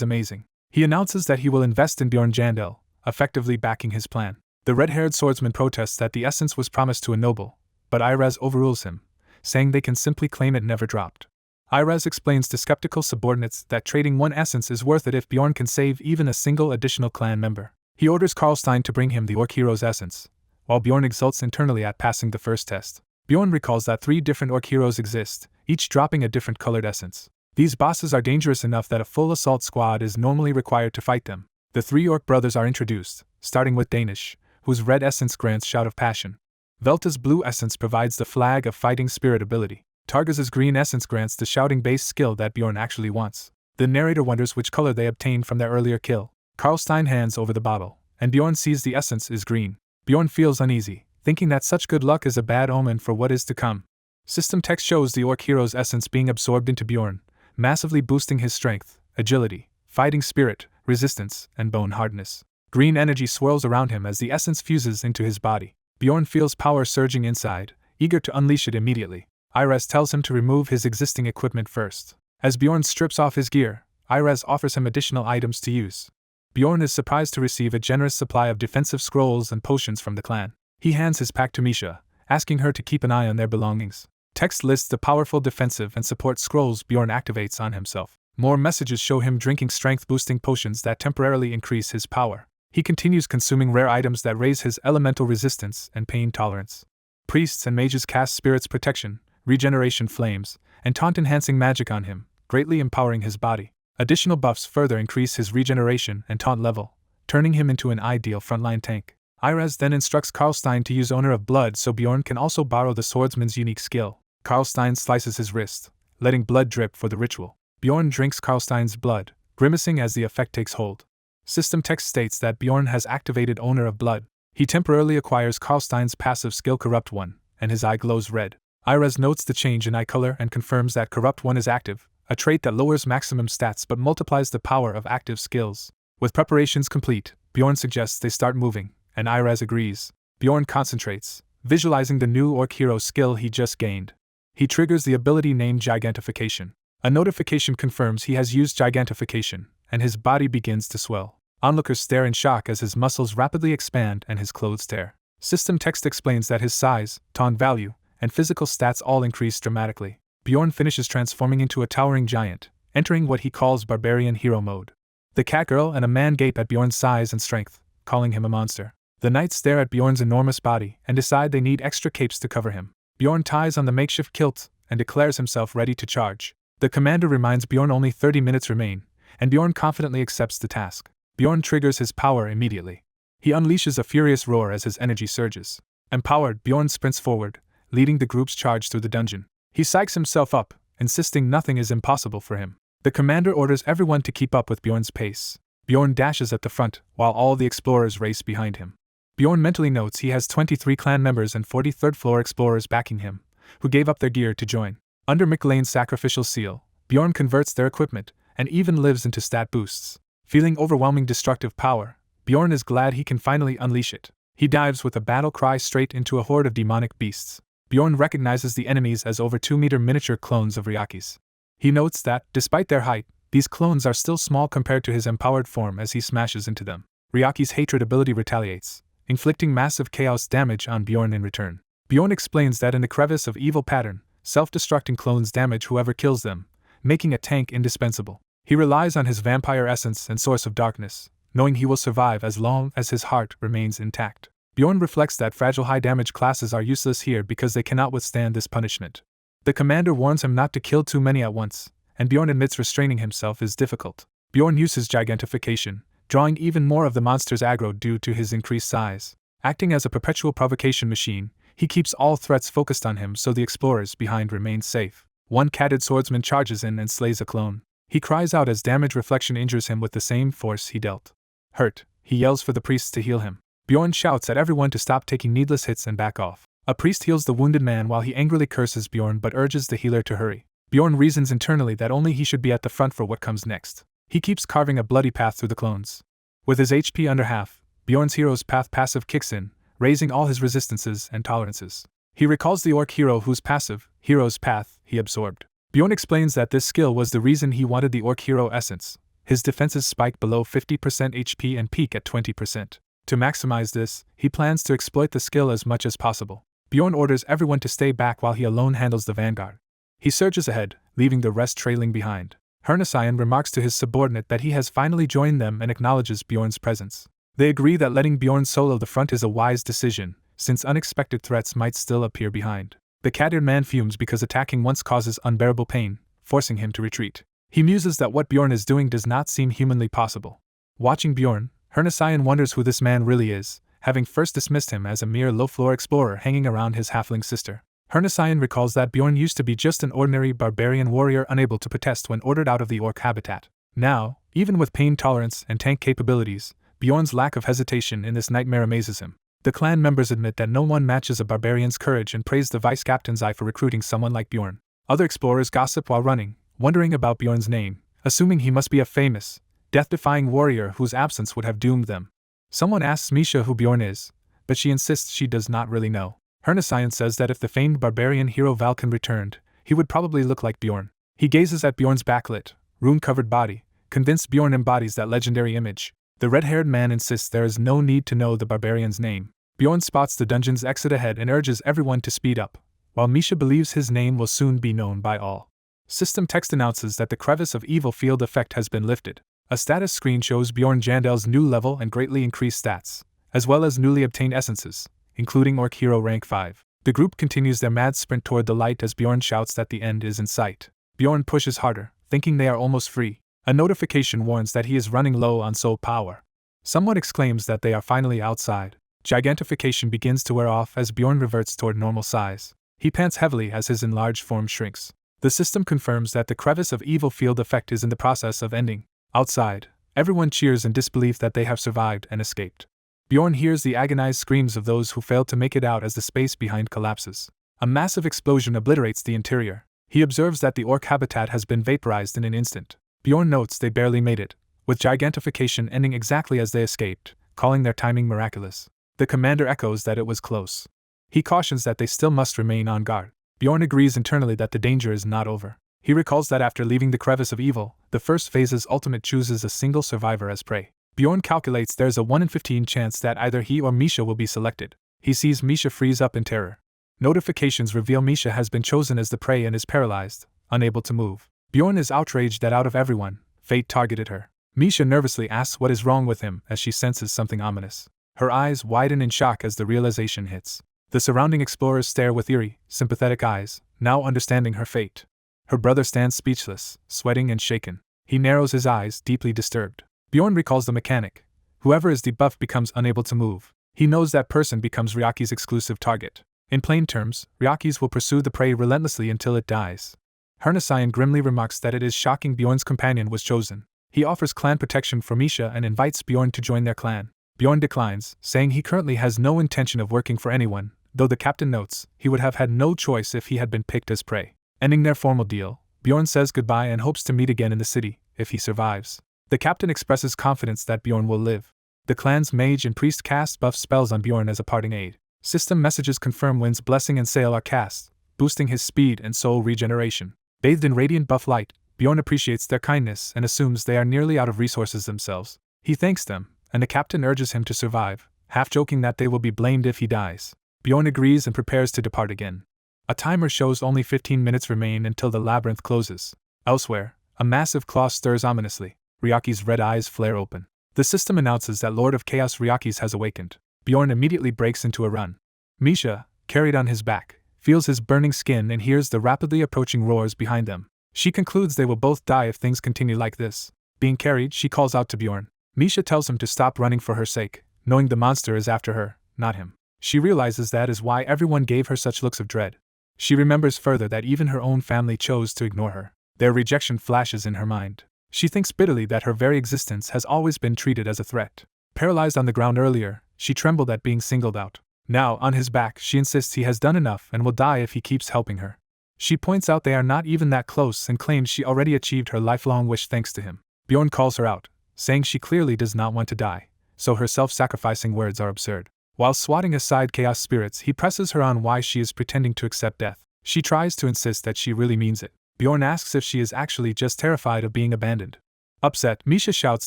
amazing. He announces that he will invest in Bjorn Jandel, effectively backing his plan. The red-haired swordsman protests that the essence was promised to a noble, but Iraz overrules him, saying they can simply claim it never dropped. Iraz explains to skeptical subordinates that trading one essence is worth it if Bjorn can save even a single additional clan member. He orders Karlstein to bring him the Orc Hero's essence, while Bjorn exults internally at passing the first test. Bjorn recalls that 3 different Orc Heroes exist, each dropping a different colored essence. These bosses are dangerous enough that a full assault squad is normally required to fight them. The 3 Orc brothers are introduced, starting with Danish, whose red essence grants Shout of Passion. Velta's blue essence provides the Flag of Fighting Spirit ability. Targaz's green essence grants the shouting-based skill that Bjorn actually wants. The narrator wonders which color they obtained from their earlier kill. Karlstein hands over the bottle, and Bjorn sees the essence is green. Bjorn feels uneasy, thinking that such good luck is a bad omen for what is to come. System text shows the Orc Hero's essence being absorbed into Bjorn, massively boosting his strength, agility, fighting spirit, resistance, and bone hardness. Green energy swirls around him as the essence fuses into his body. Bjorn feels power surging inside, eager to unleash it immediately. Iraz tells him to remove his existing equipment first. As Bjorn strips off his gear, Iraz offers him additional items to use. Bjorn is surprised to receive a generous supply of defensive scrolls and potions from the clan. He hands his pack to Misha, asking her to keep an eye on their belongings. Text lists the powerful defensive and support scrolls Bjorn activates on himself. More messages show him drinking strength-boosting potions that temporarily increase his power. He continues consuming rare items that raise his elemental resistance and pain tolerance. Priests and mages cast Spirit's Protection, Regeneration Flames, and Taunt-enhancing magic on him, greatly empowering his body. Additional buffs further increase his regeneration and taunt level, turning him into an ideal frontline tank. Iraz then instructs Karlstein to use Owner of Blood so Bjorn can also borrow the swordsman's unique skill. Karlstein slices his wrist, letting blood drip for the ritual. Bjorn drinks Karlstein's blood, grimacing as the effect takes hold. System text states that Bjorn has activated Owner of Blood. He temporarily acquires Karlstein's passive skill Corrupt One, and his eye glows red. Iraz notes the change in eye color and confirms that Corrupt One is active, a trait that lowers maximum stats but multiplies the power of active skills. With preparations complete, Bjorn suggests they start moving, and Iraz agrees. Bjorn concentrates, visualizing the new Orc Hero skill he just gained. He triggers the ability named Gigantification. A notification confirms he has used Gigantification, and his body begins to swell. Onlookers stare in shock as his muscles rapidly expand and his clothes tear. System text explains that his size, taunt value, and physical stats all increase dramatically. Bjorn finishes transforming into a towering giant, entering what he calls Barbarian Hero Mode. The cat girl and a man gape at Bjorn's size and strength, calling him a monster. The knights stare at Bjorn's enormous body and decide they need extra capes to cover him. Bjorn ties on the makeshift kilt and declares himself ready to charge. The commander reminds Bjorn only 30 minutes remain, and Bjorn confidently accepts the task. Bjorn triggers his power immediately. He unleashes a furious roar as his energy surges. Empowered, Bjorn sprints forward, leading the group's charge through the dungeon. He psychs himself up, insisting nothing is impossible for him. The commander orders everyone to keep up with Bjorn's pace. Bjorn dashes at the front, while all the explorers race behind him. Bjorn mentally notes he has 23 clan members and 43rd floor explorers backing him, who gave up their gear to join. Under McLean's sacrificial seal, Bjorn converts their equipment, and even lives into stat boosts. Feeling overwhelming destructive power, Bjorn is glad he can finally unleash it. He dives with a battle cry straight into a horde of demonic beasts. Bjorn recognizes the enemies as over 2-meter miniature clones of Ryakis. He notes that, despite their height, these clones are still small compared to his empowered form as he smashes into them. Ryaki's hatred ability retaliates, inflicting massive chaos damage on Bjorn in return. Bjorn explains that in the crevice of evil pattern, self-destructing clones damage whoever kills them, making a tank indispensable. He relies on his vampire essence and source of darkness, knowing he will survive as long as his heart remains intact. Bjorn reflects that fragile high-damage classes are useless here because they cannot withstand this punishment. The commander warns him not to kill too many at once, and Bjorn admits restraining himself is difficult. Bjorn uses Gigantification, drawing even more of the monster's aggro due to his increased size. Acting as a perpetual provocation machine, he keeps all threats focused on him so the explorers behind remain safe. One catted swordsman charges in and slays a clone. He cries out as damage reflection injures him with the same force he dealt. Hurt, he yells for the priests to heal him. Bjorn shouts at everyone to stop taking needless hits and back off. A priest heals the wounded man while he angrily curses Bjorn but urges the healer to hurry. Bjorn reasons internally that only he should be at the front for what comes next. He keeps carving a bloody path through the clones. With his HP under half, Bjorn's Hero's Path passive kicks in, raising all his resistances and tolerances. He recalls the orc hero whose passive, Hero's Path, he absorbed. Bjorn explains that this skill was the reason he wanted the orc hero essence. His defenses spike below 50% HP and peak at 20%. To maximize this, he plans to exploit the skill as much as possible. Bjorn orders everyone to stay back while he alone handles the vanguard. He surges ahead, leaving the rest trailing behind. Hernesian remarks to his subordinate that he has finally joined them and acknowledges Bjorn's presence. They agree that letting Bjorn solo the front is a wise decision, since unexpected threats might still appear behind. The cat-eared man fumes because attacking once causes unbearable pain, forcing him to retreat. He muses that what Bjorn is doing does not seem humanly possible. Watching Bjorn, Hernesian wonders who this man really is, having first dismissed him as a mere low-floor explorer hanging around his halfling sister. Hernesian recalls that Bjorn used to be just an ordinary barbarian warrior unable to protest when ordered out of the orc habitat. Now, even with pain tolerance and tank capabilities, Bjorn's lack of hesitation in this nightmare amazes him. The clan members admit that no one matches a barbarian's courage and praise the vice captain's eye for recruiting someone like Bjorn. Other explorers gossip while running, wondering about Bjorn's name, assuming he must be a famous, death-defying warrior whose absence would have doomed them. Someone asks Misha who Bjorn is, but she insists she does not really know. Hernesian says that if the famed barbarian hero Valken returned, he would probably look like Bjorn. He gazes at Bjorn's backlit, rune-covered body, convinced Bjorn embodies that legendary image. The red-haired man insists there is no need to know the barbarian's name. Bjorn spots the dungeon's exit ahead and urges everyone to speed up, while Misha believes his name will soon be known by all. System text announces that the Crevice of Evil field effect has been lifted. A status screen shows Bjorn Jandel's new level and greatly increased stats, as well as newly obtained essences, including Orc Hero rank 5. The group continues their mad sprint toward the light as Bjorn shouts that the end is in sight. Bjorn pushes harder, thinking they are almost free. A notification warns that he is running low on soul power. Someone exclaims that they are finally outside. Gigantification begins to wear off as Bjorn reverts toward normal size. He pants heavily as his enlarged form shrinks. The system confirms that the Crevice of Evil field effect is in the process of ending. Outside, everyone cheers in disbelief that they have survived and escaped. Bjorn hears the agonized screams of those who failed to make it out as the space behind collapses. A massive explosion obliterates the interior. He observes that the orc habitat has been vaporized in an instant. Bjorn notes they barely made it, with gigantification ending exactly as they escaped, calling their timing miraculous. The commander echoes that it was close. He cautions that they still must remain on guard. Bjorn agrees internally that the danger is not over. He recalls that after leaving the Crevice of Evil, the first phase's ultimate chooses a single survivor as prey. Bjorn calculates there's a 1 in 15 chance that either he or Misha will be selected. He sees Misha freeze up in terror. Notifications reveal Misha has been chosen as the prey and is paralyzed, unable to move. Bjorn is outraged that out of everyone, fate targeted her. Misha nervously asks what is wrong with him as she senses something ominous. Her eyes widen in shock as the realization hits. The surrounding explorers stare with eerie, sympathetic eyes, now understanding her fate. Her brother stands speechless, sweating and shaken. He narrows his eyes, deeply disturbed. Bjorn recalls the mechanic. Whoever is debuffed becomes unable to move. He knows that person becomes Ryaki's exclusive target. In plain terms, Ryakis will pursue the prey relentlessly until it dies. Hernesian grimly remarks that it is shocking Bjorn's companion was chosen. He offers clan protection for Misha and invites Bjorn to join their clan. Bjorn declines, saying he currently has no intention of working for anyone, though the captain notes he would have had no choice if he had been picked as prey. Ending their formal deal, Bjorn says goodbye and hopes to meet again in the city, if he survives. The captain expresses confidence that Bjorn will live. The clan's mage and priest cast buff spells on Bjorn as a parting aid. System messages confirm Wind's blessing and sail are cast, boosting his speed and soul regeneration. Bathed in radiant buff light, Bjorn appreciates their kindness and assumes they are nearly out of resources themselves. He thanks them, and the captain urges him to survive, half joking that they will be blamed if he dies. Bjorn agrees and prepares to depart again. A timer shows only 15 minutes remain until the labyrinth closes. Elsewhere, a massive claw stirs ominously. Ryaki's red eyes flare open. The system announces that Lord of Chaos Ryakis has awakened. Bjorn immediately breaks into a run. Misha, carried on his back, feels his burning skin and hears the rapidly approaching roars behind them. She concludes they will both die if things continue like this. Being carried, she calls out to Bjorn. Misha tells him to stop running for her sake, knowing the monster is after her, not him. She realizes that is why everyone gave her such looks of dread. She remembers further that even her own family chose to ignore her. Their rejection flashes in her mind. She thinks bitterly that her very existence has always been treated as a threat. Paralyzed on the ground earlier, she trembled at being singled out. Now, on his back, she insists he has done enough and will die if he keeps helping her. She points out they are not even that close and claims she already achieved her lifelong wish thanks to him. Bjorn calls her out, saying she clearly does not want to die, so her self-sacrificing words are absurd. While swatting aside chaos spirits, he presses her on why she is pretending to accept death. She tries to insist that she really means it. Bjorn asks if she is actually just terrified of being abandoned. Upset, Misha shouts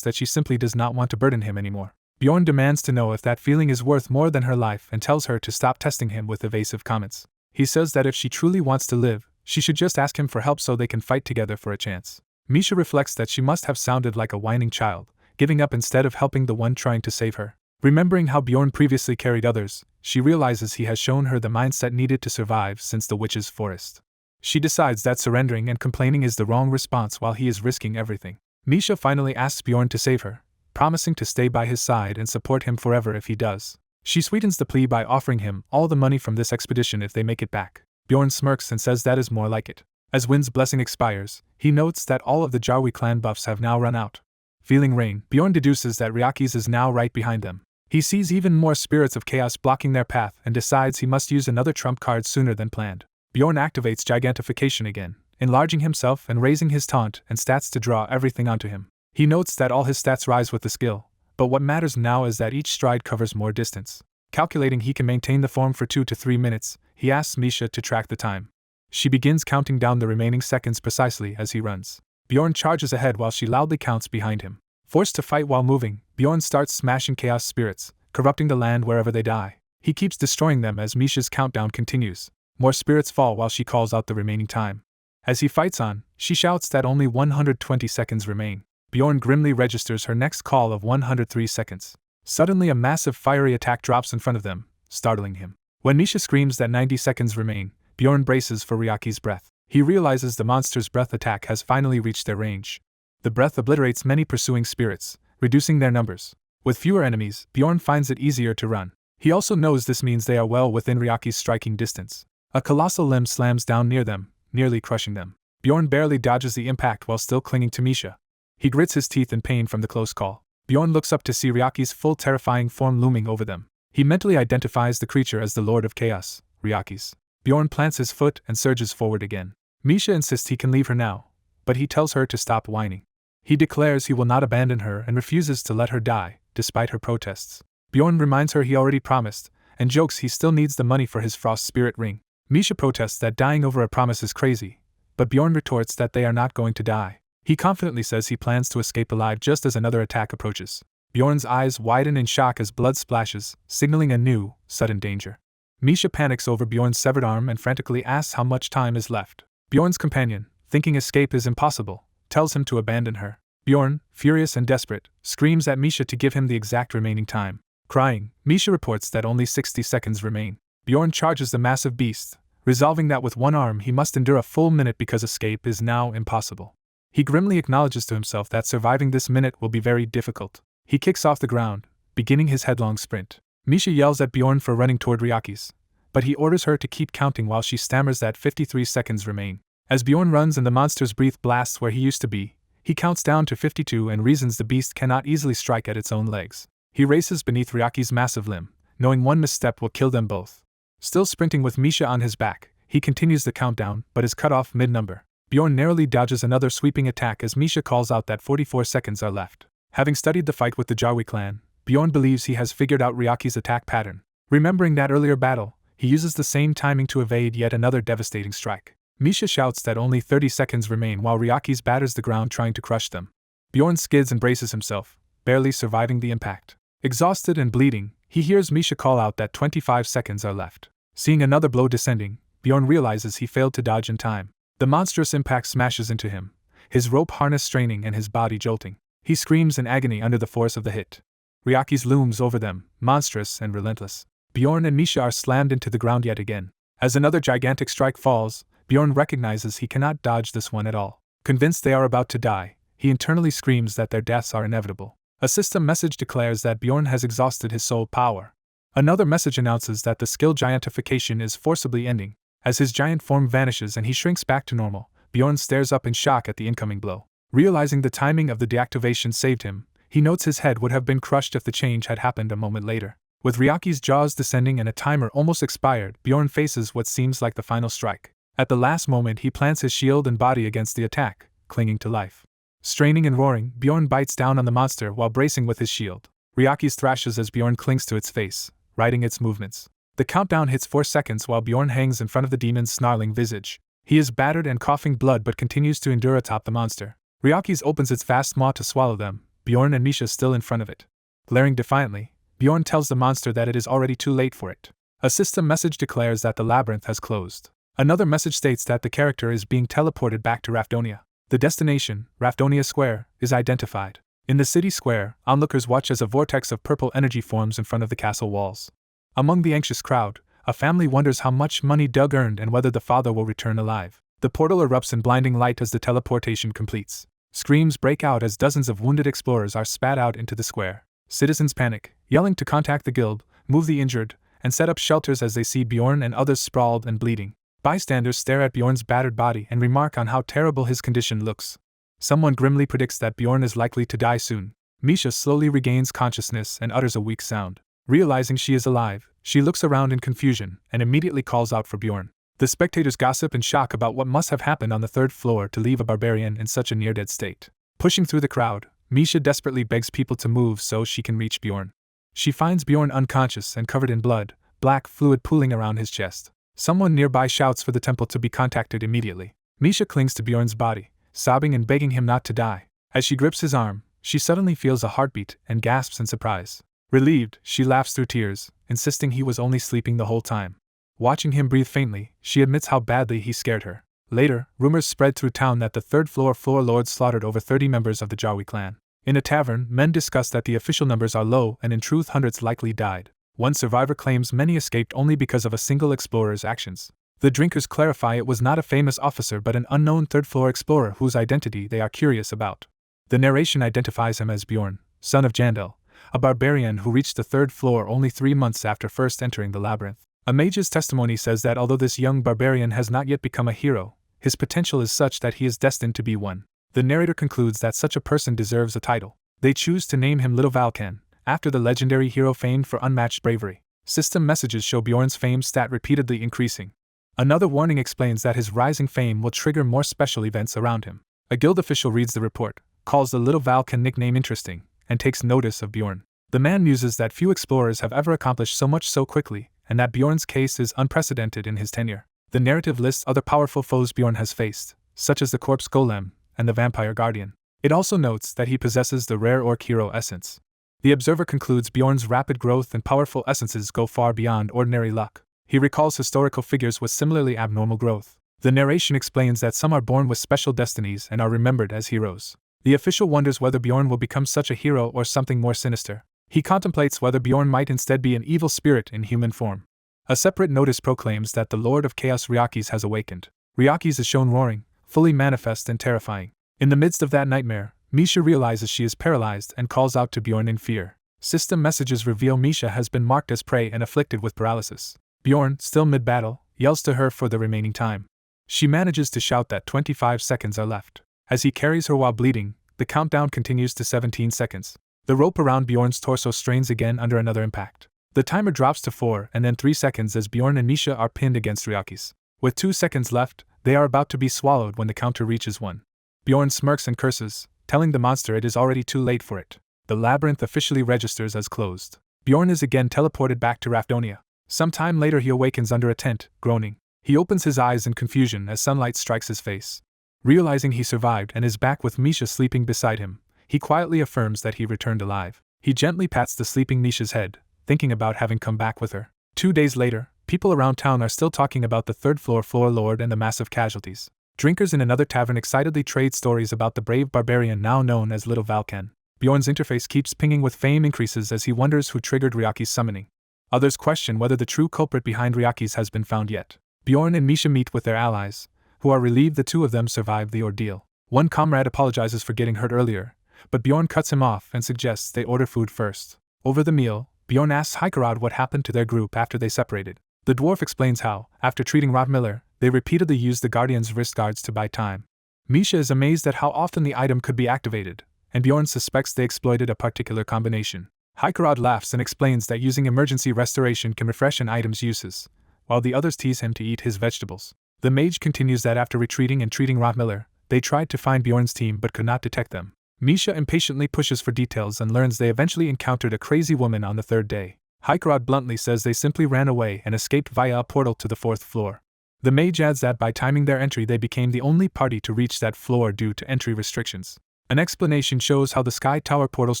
that she simply does not want to burden him anymore. Bjorn demands to know if that feeling is worth more than her life and tells her to stop testing him with evasive comments. He says that if she truly wants to live, she should just ask him for help so they can fight together for a chance. Misha reflects that she must have sounded like a whining child, giving up instead of helping the one trying to save her. Remembering how Bjorn previously carried others, she realizes he has shown her the mindset needed to survive since the witch's forest. She decides that surrendering and complaining is the wrong response while he is risking everything. Misha finally asks Bjorn to save her, promising to stay by his side and support him forever if he does. She sweetens the plea by offering him all the money from this expedition if they make it back. Bjorn smirks and says that is more like it. As Wind's blessing expires, he notes that all of the Jarwi clan buffs have now run out. Feeling rain, Bjorn deduces that Ryaki's is now right behind them. He sees even more spirits of chaos blocking their path and decides he must use another trump card sooner than planned. Bjorn activates gigantification again, enlarging himself and raising his taunt and stats to draw everything onto him. He notes that all his stats rise with the skill, but what matters now is that each stride covers more distance. Calculating he can maintain the form for 2 to 3 minutes, he asks Misha to track the time. She begins counting down the remaining seconds precisely as he runs. Bjorn charges ahead while she loudly counts behind him. Forced to fight while moving, Bjorn starts smashing chaos spirits, corrupting the land wherever they die. He keeps destroying them as Misha's countdown continues. More spirits fall while she calls out the remaining time. As he fights on, she shouts that only 120 seconds remain. Bjorn grimly registers her next call of 103 seconds. Suddenly a massive fiery attack drops in front of them, startling him. When Misha screams that 90 seconds remain, Bjorn braces for Ryaki's breath. He realizes the monster's breath attack has finally reached their range. The breath obliterates many pursuing spirits, reducing their numbers. With fewer enemies, Bjorn finds it easier to run. He also knows this means they are well within Ryaki's striking distance. A colossal limb slams down near them, nearly crushing them. Bjorn barely dodges the impact while still clinging to Misha. He grits his teeth in pain from the close call. Bjorn looks up to see Ryaki's full terrifying form looming over them. He mentally identifies the creature as the Lord of Chaos, Ryaki's. Bjorn plants his foot and surges forward again. Misha insists he can leave her now, but he tells her to stop whining. He declares he will not abandon her and refuses to let her die, despite her protests. Bjorn reminds her he already promised, and jokes he still needs the money for his frost spirit ring. Misha protests that dying over a promise is crazy, but Bjorn retorts that they are not going to die. He confidently says he plans to escape alive just as another attack approaches. Bjorn's eyes widen in shock as blood splashes, signaling a new, sudden danger. Misha panics over Bjorn's severed arm and frantically asks how much time is left. Bjorn's companion, thinking escape is impossible, tells him to abandon her. Bjorn, furious and desperate, screams at Misha to give him the exact remaining time. Crying, Misha reports that only 60 seconds remain. Bjorn charges the massive beast, resolving that with one arm he must endure a full minute because escape is now impossible. He grimly acknowledges to himself that surviving this minute will be very difficult. He kicks off the ground, beginning his headlong sprint. Misha yells at Bjorn for running toward Ryaki's, but he orders her to keep counting while she stammers that 53 seconds remain. As Bjorn runs and the monster's breath blasts where he used to be, he counts down to 52 and reasons the beast cannot easily strike at its own legs. He races beneath Ryaki's massive limb, knowing one misstep will kill them both. Still sprinting with Misha on his back, he continues the countdown but is cut off mid-number. Bjorn narrowly dodges another sweeping attack as Misha calls out that 44 seconds are left. Having studied the fight with the Jarwi clan, Bjorn believes he has figured out Ryaki's attack pattern. Remembering that earlier battle, he uses the same timing to evade yet another devastating strike. Misha shouts that only 30 seconds remain while Ryaki's batters the ground trying to crush them. Bjorn skids and braces himself, barely surviving the impact. Exhausted and bleeding, he hears Misha call out that 25 seconds are left. Seeing another blow descending, Bjorn realizes he failed to dodge in time. The monstrous impact smashes into him, his rope harness straining and his body jolting. He screams in agony under the force of the hit. Ryaki's looms over them, monstrous and relentless. Bjorn and Misha are slammed into the ground yet again. As another gigantic strike falls, Bjorn recognizes he cannot dodge this one at all. Convinced they are about to die, he internally screams that their deaths are inevitable. A system message declares that Bjorn has exhausted his soul power. Another message announces that the skill giantification is forcibly ending. As his giant form vanishes and he shrinks back to normal, Bjorn stares up in shock at the incoming blow. Realizing the timing of the deactivation saved him, he notes his head would have been crushed if the change had happened a moment later. With Ryaki's jaws descending and a timer almost expired, Bjorn faces what seems like the final strike. At the last moment he plants his shield and body against the attack, clinging to life. Straining and roaring, Bjorn bites down on the monster while bracing with his shield. Ryaki's thrashes as Bjorn clings to its face, riding its movements. The countdown hits 4 seconds while Bjorn hangs in front of the demon's snarling visage. He is battered and coughing blood but continues to endure atop the monster. Ryaki's opens its vast maw to swallow them, Bjorn and Misha still in front of it. Glaring defiantly, Bjorn tells the monster that it is already too late for it. A system message declares that the labyrinth has closed. Another message states that the character is being teleported back to Raponia. The destination, Raponia Square, is identified. In the city square, onlookers watch as a vortex of purple energy forms in front of the castle walls. Among the anxious crowd, a family wonders how much money Doug earned and whether the father will return alive. The portal erupts in blinding light as the teleportation completes. Screams break out as dozens of wounded explorers are spat out into the square. Citizens panic, yelling to contact the guild, move the injured, and set up shelters as they see Bjorn and others sprawled and bleeding. Bystanders stare at Bjorn's battered body and remark on how terrible his condition looks. Someone grimly predicts that Bjorn is likely to die soon. Misha slowly regains consciousness and utters a weak sound. Realizing she is alive, she looks around in confusion and immediately calls out for Bjorn. The spectators gossip in shock about what must have happened on the 3rd floor to leave a barbarian in such a near-dead state. Pushing through the crowd, Misha desperately begs people to move so she can reach Bjorn. She finds Bjorn unconscious and covered in blood, black fluid pooling around his chest. Someone nearby shouts for the temple to be contacted immediately. Misha clings to Bjorn's body, sobbing and begging him not to die. As she grips his arm, she suddenly feels a heartbeat and gasps in surprise. Relieved, she laughs through tears, insisting he was only sleeping the whole time. Watching him breathe faintly, she admits how badly he scared her. Later, rumors spread through town that the 3rd floor lord slaughtered over 30 members of the Jawi clan. In a tavern, men discuss that the official numbers are low and in truth hundreds likely died. One survivor claims many escaped only because of a single explorer's actions. The drinkers clarify it was not a famous officer but an unknown 3rd floor explorer whose identity they are curious about. The narration identifies him as Bjorn, son of Jandel, a barbarian who reached the 3rd floor only 3 months after first entering the labyrinth. A mage's testimony says that although this young barbarian has not yet become a hero, his potential is such that he is destined to be one. The narrator concludes that such a person deserves a title. They choose to name him Little Valkan, after the legendary hero famed for unmatched bravery. System messages show Bjorn's fame stat repeatedly increasing. Another warning explains that his rising fame will trigger more special events around him. A guild official reads the report, calls the Little Valkan nickname interesting, and takes notice of Bjorn. The man muses that few explorers have ever accomplished so much so quickly, and that Bjorn's case is unprecedented in his tenure. The narrative lists other powerful foes Bjorn has faced, such as the Corpse Golem and the Vampire Guardian. It also notes that he possesses the rare Orc Hero essence. The observer concludes Bjorn's rapid growth and powerful essences go far beyond ordinary luck. He recalls historical figures with similarly abnormal growth. The narration explains that some are born with special destinies and are remembered as heroes. The official wonders whether Bjorn will become such a hero or something more sinister. He contemplates whether Bjorn might instead be an evil spirit in human form. A separate notice proclaims that the Lord of Chaos Ryakis has awakened. Ryakis is shown roaring, fully manifest and terrifying. In the midst of that nightmare, Misha realizes she is paralyzed and calls out to Bjorn in fear. System messages reveal Misha has been marked as prey and afflicted with paralysis. Bjorn, still mid-battle, yells to her for the remaining time. She manages to shout that 25 seconds are left. As he carries her while bleeding, the countdown continues to 17 seconds. The rope around Bjorn's torso strains again under another impact. The timer drops to 4 and then 3 seconds as Bjorn and Misha are pinned against Ryakis. With 2 seconds left, they are about to be swallowed when the counter reaches 1. Bjorn smirks and curses, telling the monster it is already too late for it. The labyrinth officially registers as closed. Bjorn is again teleported back to Raponia. Some time later he awakens under a tent, groaning. He opens his eyes in confusion as sunlight strikes his face. Realizing he survived and is back with Misha sleeping beside him, he quietly affirms that he returned alive. He gently pats the sleeping Misha's head, thinking about having come back with her. 2 days later, people around town are still talking about the 3rd floor lord and the massive casualties. Drinkers in another tavern excitedly trade stories about the brave barbarian now known as Little Valkan. Bjorn's interface keeps pinging with fame increases as he wonders who triggered Ryaki's summoning. Others question whether the true culprit behind Ryaki's has been found yet. Bjorn and Misha meet with their allies, who are relieved the two of them survived the ordeal. One comrade apologizes for getting hurt earlier, but Bjorn cuts him off and suggests they order food first. Over the meal, Bjorn asks Hikerod what happened to their group after they separated. The dwarf explains how, after treating Rod Miller, They repeatedly use the Guardian's wrist guards to buy time. Misha is amazed at how often the item could be activated, and Bjorn suspects they exploited a particular combination. Hikarad laughs and explains that using emergency restoration can refresh an item's uses, while the others tease him to eat his vegetables. The mage continues that after retreating and treating Rottmiller, they tried to find Bjorn's team but could not detect them. Misha impatiently pushes for details and learns they eventually encountered a crazy woman on the third day. Hikarad bluntly says they simply ran away and escaped via a portal to the fourth floor. The mage adds that by timing their entry they became the only party to reach that floor due to entry restrictions. An explanation shows how the Sky Tower portal's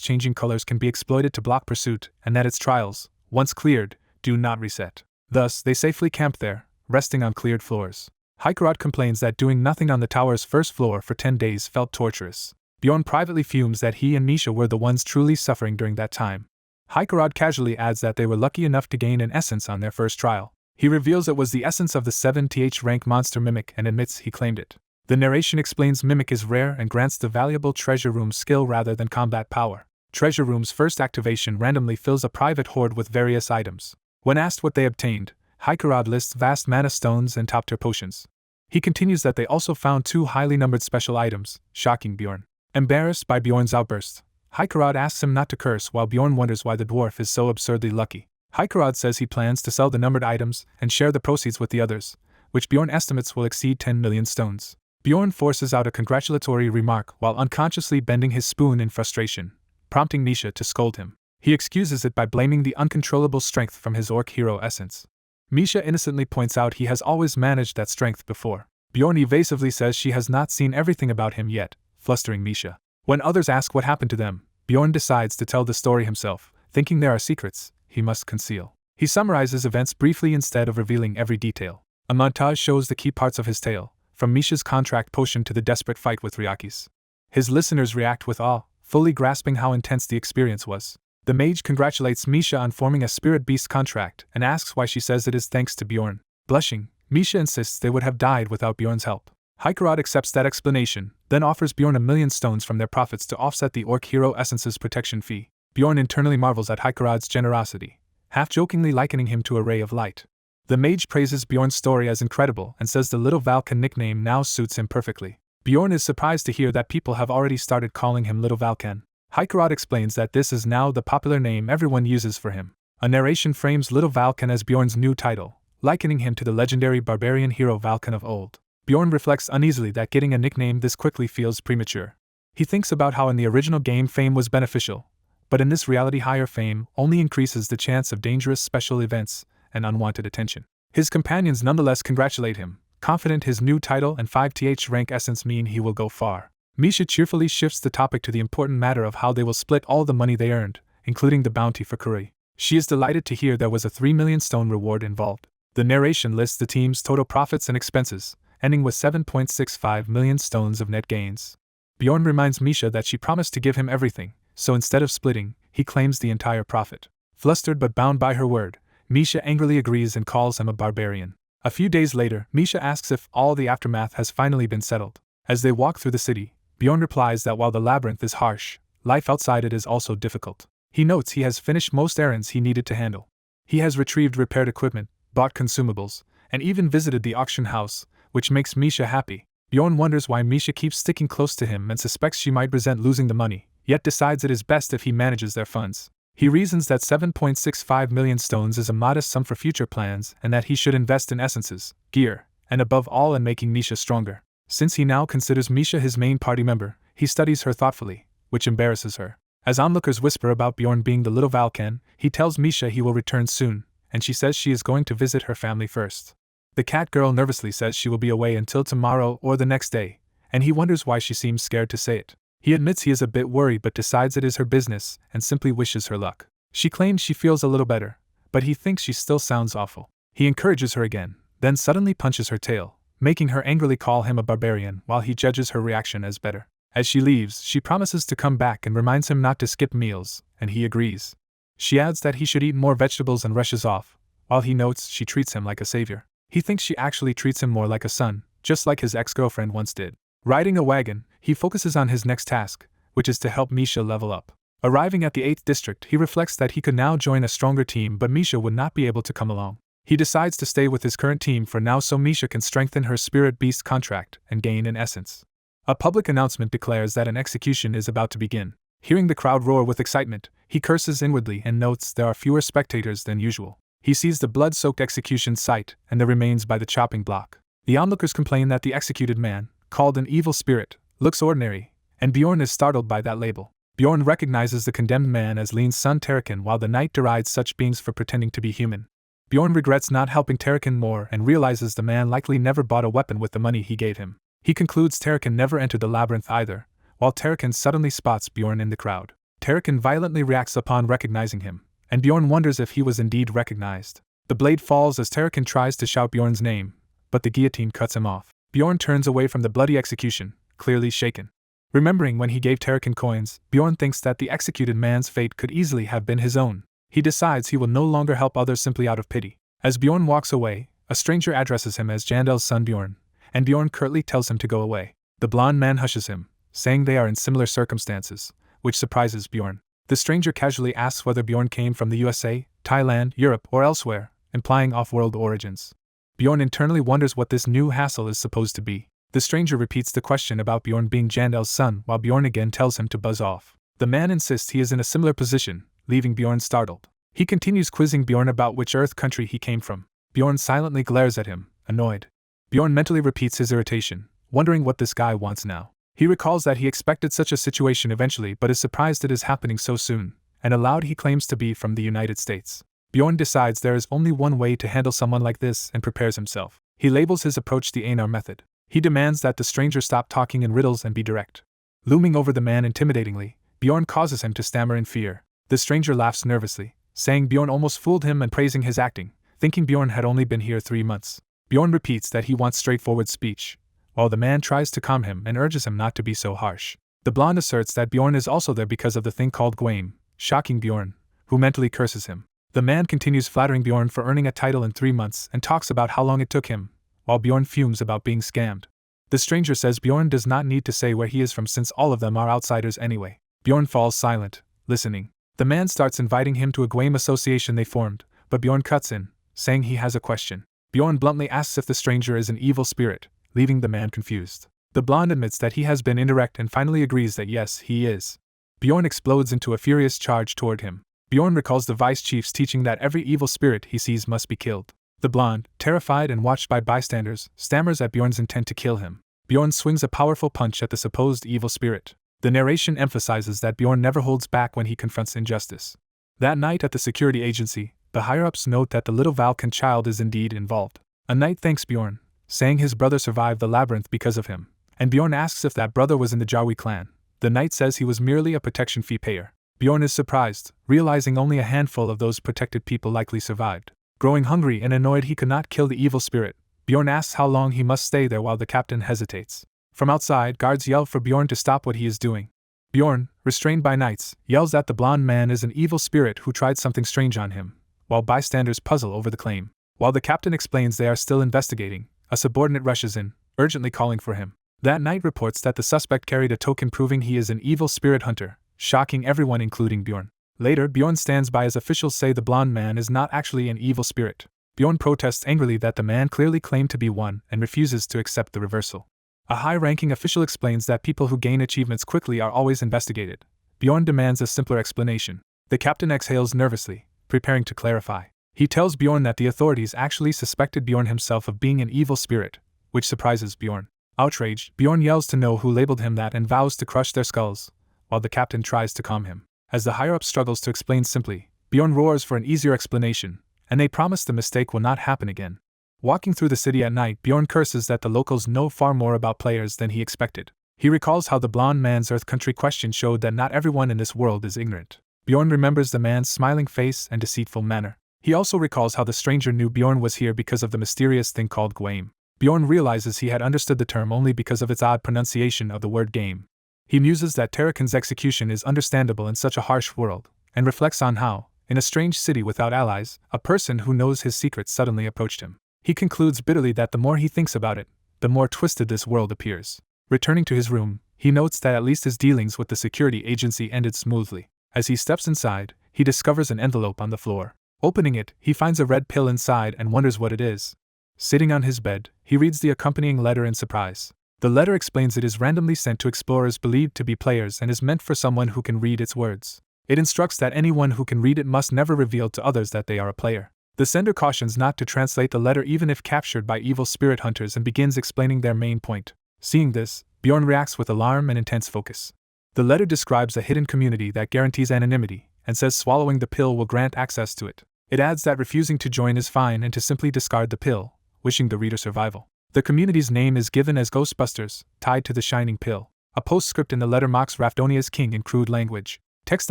changing colors can be exploited to block pursuit, and that its trials, once cleared, do not reset. Thus, they safely camp there, resting on cleared floors. Hikarad complains that doing nothing on the tower's first floor for 10 days felt torturous. Bjorn privately fumes that he and Misha were the ones truly suffering during that time. Hikarad casually adds that they were lucky enough to gain an essence on their first trial. He reveals it was the essence of the 7th rank monster Mimic and admits he claimed it. The narration explains Mimic is rare and grants the valuable Treasure Room skill rather than combat power. Treasure Room's first activation randomly fills a private hoard with various items. When asked what they obtained, Hikarad lists vast mana stones and top-tier potions. He continues that they also found 2 highly numbered special items, shocking Bjorn. Embarrassed by Bjorn's outburst, Hikarad asks him not to curse while Bjorn wonders why the dwarf is so absurdly lucky. Hikarad says he plans to sell the numbered items and share the proceeds with the others, which Bjorn estimates will exceed 10 million stones. Bjorn forces out a congratulatory remark while unconsciously bending his spoon in frustration, prompting Misha to scold him. He excuses it by blaming the uncontrollable strength from his orc hero essence. Misha innocently points out he has always managed that strength before. Bjorn evasively says she has not seen everything about him yet, flustering Misha. When others ask what happened to them, Bjorn decides to tell the story himself, thinking there are secrets he must conceal. He summarizes events briefly instead of revealing every detail. A montage shows the key parts of his tale, from Misha's contract potion to the desperate fight with Ryakis. His listeners react with awe, fully grasping how intense the experience was. The mage congratulates Misha on forming a spirit beast contract and asks why she says it is thanks to Bjorn. Blushing, Misha insists they would have died without Bjorn's help. Hikarad accepts that explanation, then offers Bjorn 1,000,000 stones from their profits to offset the orc hero essence's protection fee. Bjorn internally marvels at Hikarad's generosity, half-jokingly likening him to a ray of light. The mage praises Bjorn's story as incredible and says the Little Valken nickname now suits him perfectly. Bjorn is surprised to hear that people have already started calling him Little Valken. Hikarad explains that this is now the popular name everyone uses for him. A narration frames Little Valken as Bjorn's new title, likening him to the legendary barbarian hero Valken of old. Bjorn reflects uneasily that getting a nickname this quickly feels premature. He thinks about how in the original game fame was beneficial, but in this reality higher fame only increases the chance of dangerous special events and unwanted attention. His companions nonetheless congratulate him, confident his new title and 5th rank essence mean he will go far. Misha cheerfully shifts the topic to the important matter of how they will split all the money they earned, including the bounty for Kuri. She is delighted to hear there was a 3,000,000 stone reward involved. The narration lists the team's total profits and expenses, ending with 7.65 million stones of net gains. Bjorn reminds Misha that she promised to give him everything, so instead of splitting, he claims the entire profit. Flustered but bound by her word, Misha angrily agrees and calls him a barbarian. A few days later, Misha asks if all the aftermath has finally been settled. As they walk through the city, Bjorn replies that while the labyrinth is harsh, life outside it is also difficult. He notes he has finished most errands he needed to handle. He has retrieved repaired equipment, bought consumables, and even visited the auction house, which makes Misha happy. Bjorn wonders why Misha keeps sticking close to him and suspects she might resent losing the money, yet decides it is best if he manages their funds. He reasons that 7.65 million stones is a modest sum for future plans and that he should invest in essences, gear, and above all in making Misha stronger. Since he now considers Misha his main party member, he studies her thoughtfully, which embarrasses her. As onlookers whisper about Bjorn being the Little Valken, he tells Misha he will return soon, and she says she is going to visit her family first. The cat girl nervously says she will be away until tomorrow or the next day, and he wonders why she seems scared to say it. He admits he is a bit worried but decides it is her business and simply wishes her luck. She claims she feels a little better, but he thinks she still sounds awful. He encourages her again, then suddenly punches her tail, making her angrily call him a barbarian while he judges her reaction as better. As she leaves, she promises to come back and reminds him not to skip meals, and he agrees. She adds that he should eat more vegetables and rushes off, while he notes she treats him like a savior. He thinks she actually treats him more like a son, just like his ex-girlfriend once did. Riding a wagon, he focuses on his next task, which is to help Misha level up. Arriving at the 8th district, he reflects that he could now join a stronger team but Misha would not be able to come along. He decides to stay with his current team for now so Misha can strengthen her spirit beast contract and gain an essence. A public announcement declares that an execution is about to begin. Hearing the crowd roar with excitement, he curses inwardly and notes there are fewer spectators than usual. He sees the blood-soaked execution site and the remains by the chopping block. The onlookers complain that the executed man, called an evil spirit, looks ordinary, and Bjorn is startled by that label. Bjorn recognizes the condemned man as Lean's son Terrakin, while the knight derides such beings for pretending to be human. Bjorn regrets not helping Terrakin more and realizes the man likely never bought a weapon with the money he gave him. He concludes Terrakin never entered the labyrinth either, while Terrakin suddenly spots Bjorn in the crowd. Terrakin violently reacts upon recognizing him, and Bjorn wonders if he was indeed recognized. The blade falls as Terrakin tries to shout Bjorn's name, but the guillotine cuts him off. Bjorn turns away from the bloody execution, clearly shaken. Remembering when he gave Terrakin coins, Bjorn thinks that the executed man's fate could easily have been his own. He decides he will no longer help others simply out of pity. As Bjorn walks away, a stranger addresses him as Jandel's son Bjorn, and Bjorn curtly tells him to go away. The blonde man hushes him, saying they are in similar circumstances, which surprises Bjorn. The stranger casually asks whether Bjorn came from the USA, Thailand, Europe, or elsewhere, implying off-world origins. Bjorn internally wonders what this new hassle is supposed to be. The stranger repeats the question about Bjorn being Jandel's son, while Bjorn again tells him to buzz off. The man insists he is in a similar position, leaving Bjorn startled. He continues quizzing Bjorn about which Earth country he came from. Bjorn silently glares at him, annoyed. Bjorn mentally repeats his irritation, wondering what this guy wants now. He recalls that he expected such a situation eventually but is surprised it is happening so soon, and aloud he claims to be from the United States. Bjorn decides there is only one way to handle someone like this and prepares himself. He labels his approach the Anar method. He demands that the stranger stop talking in riddles and be direct. Looming over the man intimidatingly, Bjorn causes him to stammer in fear. The stranger laughs nervously, saying Bjorn almost fooled him and praising his acting, thinking Bjorn had only been here 3 months. Bjorn repeats that he wants straightforward speech, while the man tries to calm him and urges him not to be so harsh. The blonde asserts that Bjorn is also there because of the thing called Gwame, shocking Bjorn, who mentally curses him. The man continues flattering Bjorn for earning a title in 3 months and talks about how long it took him, while Bjorn fumes about being scammed. The stranger says Bjorn does not need to say where he is from since all of them are outsiders anyway. Bjorn falls silent, listening. The man starts inviting him to a Gwame association they formed, but Bjorn cuts in, saying he has a question. Bjorn bluntly asks if the stranger is an evil spirit, leaving the man confused. The blonde admits that he has been indirect and finally agrees that yes, he is. Bjorn explodes into a furious charge toward him. Bjorn recalls the vice chief's teaching that every evil spirit he sees must be killed. The blonde, terrified and watched by bystanders, stammers at Bjorn's intent to kill him. Bjorn swings a powerful punch at the supposed evil spirit. The narration emphasizes that Bjorn never holds back when he confronts injustice. That night at the security agency, the higher-ups note that the little Valkan child is indeed involved. A knight thanks Bjorn, saying his brother survived the labyrinth because of him, and Bjorn asks if that brother was in the Jawi clan. The knight says he was merely a protection fee payer. Bjorn is surprised, realizing only a handful of those protected people likely survived. Growing hungry and annoyed he could not kill the evil spirit, Bjorn asks how long he must stay there while the captain hesitates. From outside, guards yell for Bjorn to stop what he is doing. Bjorn, restrained by knights, yells that the blonde man is an evil spirit who tried something strange on him, while bystanders puzzle over the claim. While the captain explains they are still investigating, a subordinate rushes in, urgently calling for him. That knight reports that the suspect carried a token proving he is an evil spirit hunter, shocking everyone including Bjorn. Later, Bjorn stands by as officials say the blonde man is not actually an evil spirit. Bjorn protests angrily that the man clearly claimed to be one and refuses to accept the reversal. A high-ranking official explains that people who gain achievements quickly are always investigated. Bjorn demands a simpler explanation. The captain exhales nervously, preparing to clarify. He tells Bjorn that the authorities actually suspected Bjorn himself of being an evil spirit, which surprises Bjorn. Outraged, Bjorn yells to know who labeled him that and vows to crush their skulls, while the captain tries to calm him. As the higher-up struggles to explain simply, Bjorn roars for an easier explanation, and they promise the mistake will not happen again. Walking through the city at night, Bjorn curses that the locals know far more about players than he expected. He recalls how the blonde man's Earth country question showed that not everyone in this world is ignorant. Bjorn remembers the man's smiling face and deceitful manner. He also recalls how the stranger knew Bjorn was here because of the mysterious thing called Gwame. Bjorn realizes he had understood the term only because of its odd pronunciation of the word game. He muses that Terrakin's execution is understandable in such a harsh world, and reflects on how, in a strange city without allies, a person who knows his secrets suddenly approached him. He concludes bitterly that the more he thinks about it, the more twisted this world appears. Returning to his room, he notes that at least his dealings with the security agency ended smoothly. As he steps inside, he discovers an envelope on the floor. Opening it, he finds a red pill inside and wonders what it is. Sitting on his bed, he reads the accompanying letter in surprise. The letter explains it is randomly sent to explorers believed to be players and is meant for someone who can read its words. It instructs that anyone who can read it must never reveal to others that they are a player. The sender cautions not to translate the letter even if captured by evil spirit hunters and begins explaining their main point. Seeing this, Bjorn reacts with alarm and intense focus. The letter describes a hidden community that guarantees anonymity and says swallowing the pill will grant access to it. It adds that refusing to join is fine and to simply discard the pill, wishing the reader survival. The community's name is given as Ghostbusters, tied to the shining pill. A postscript in the letter mocks Rafdonia's king in crude language. Text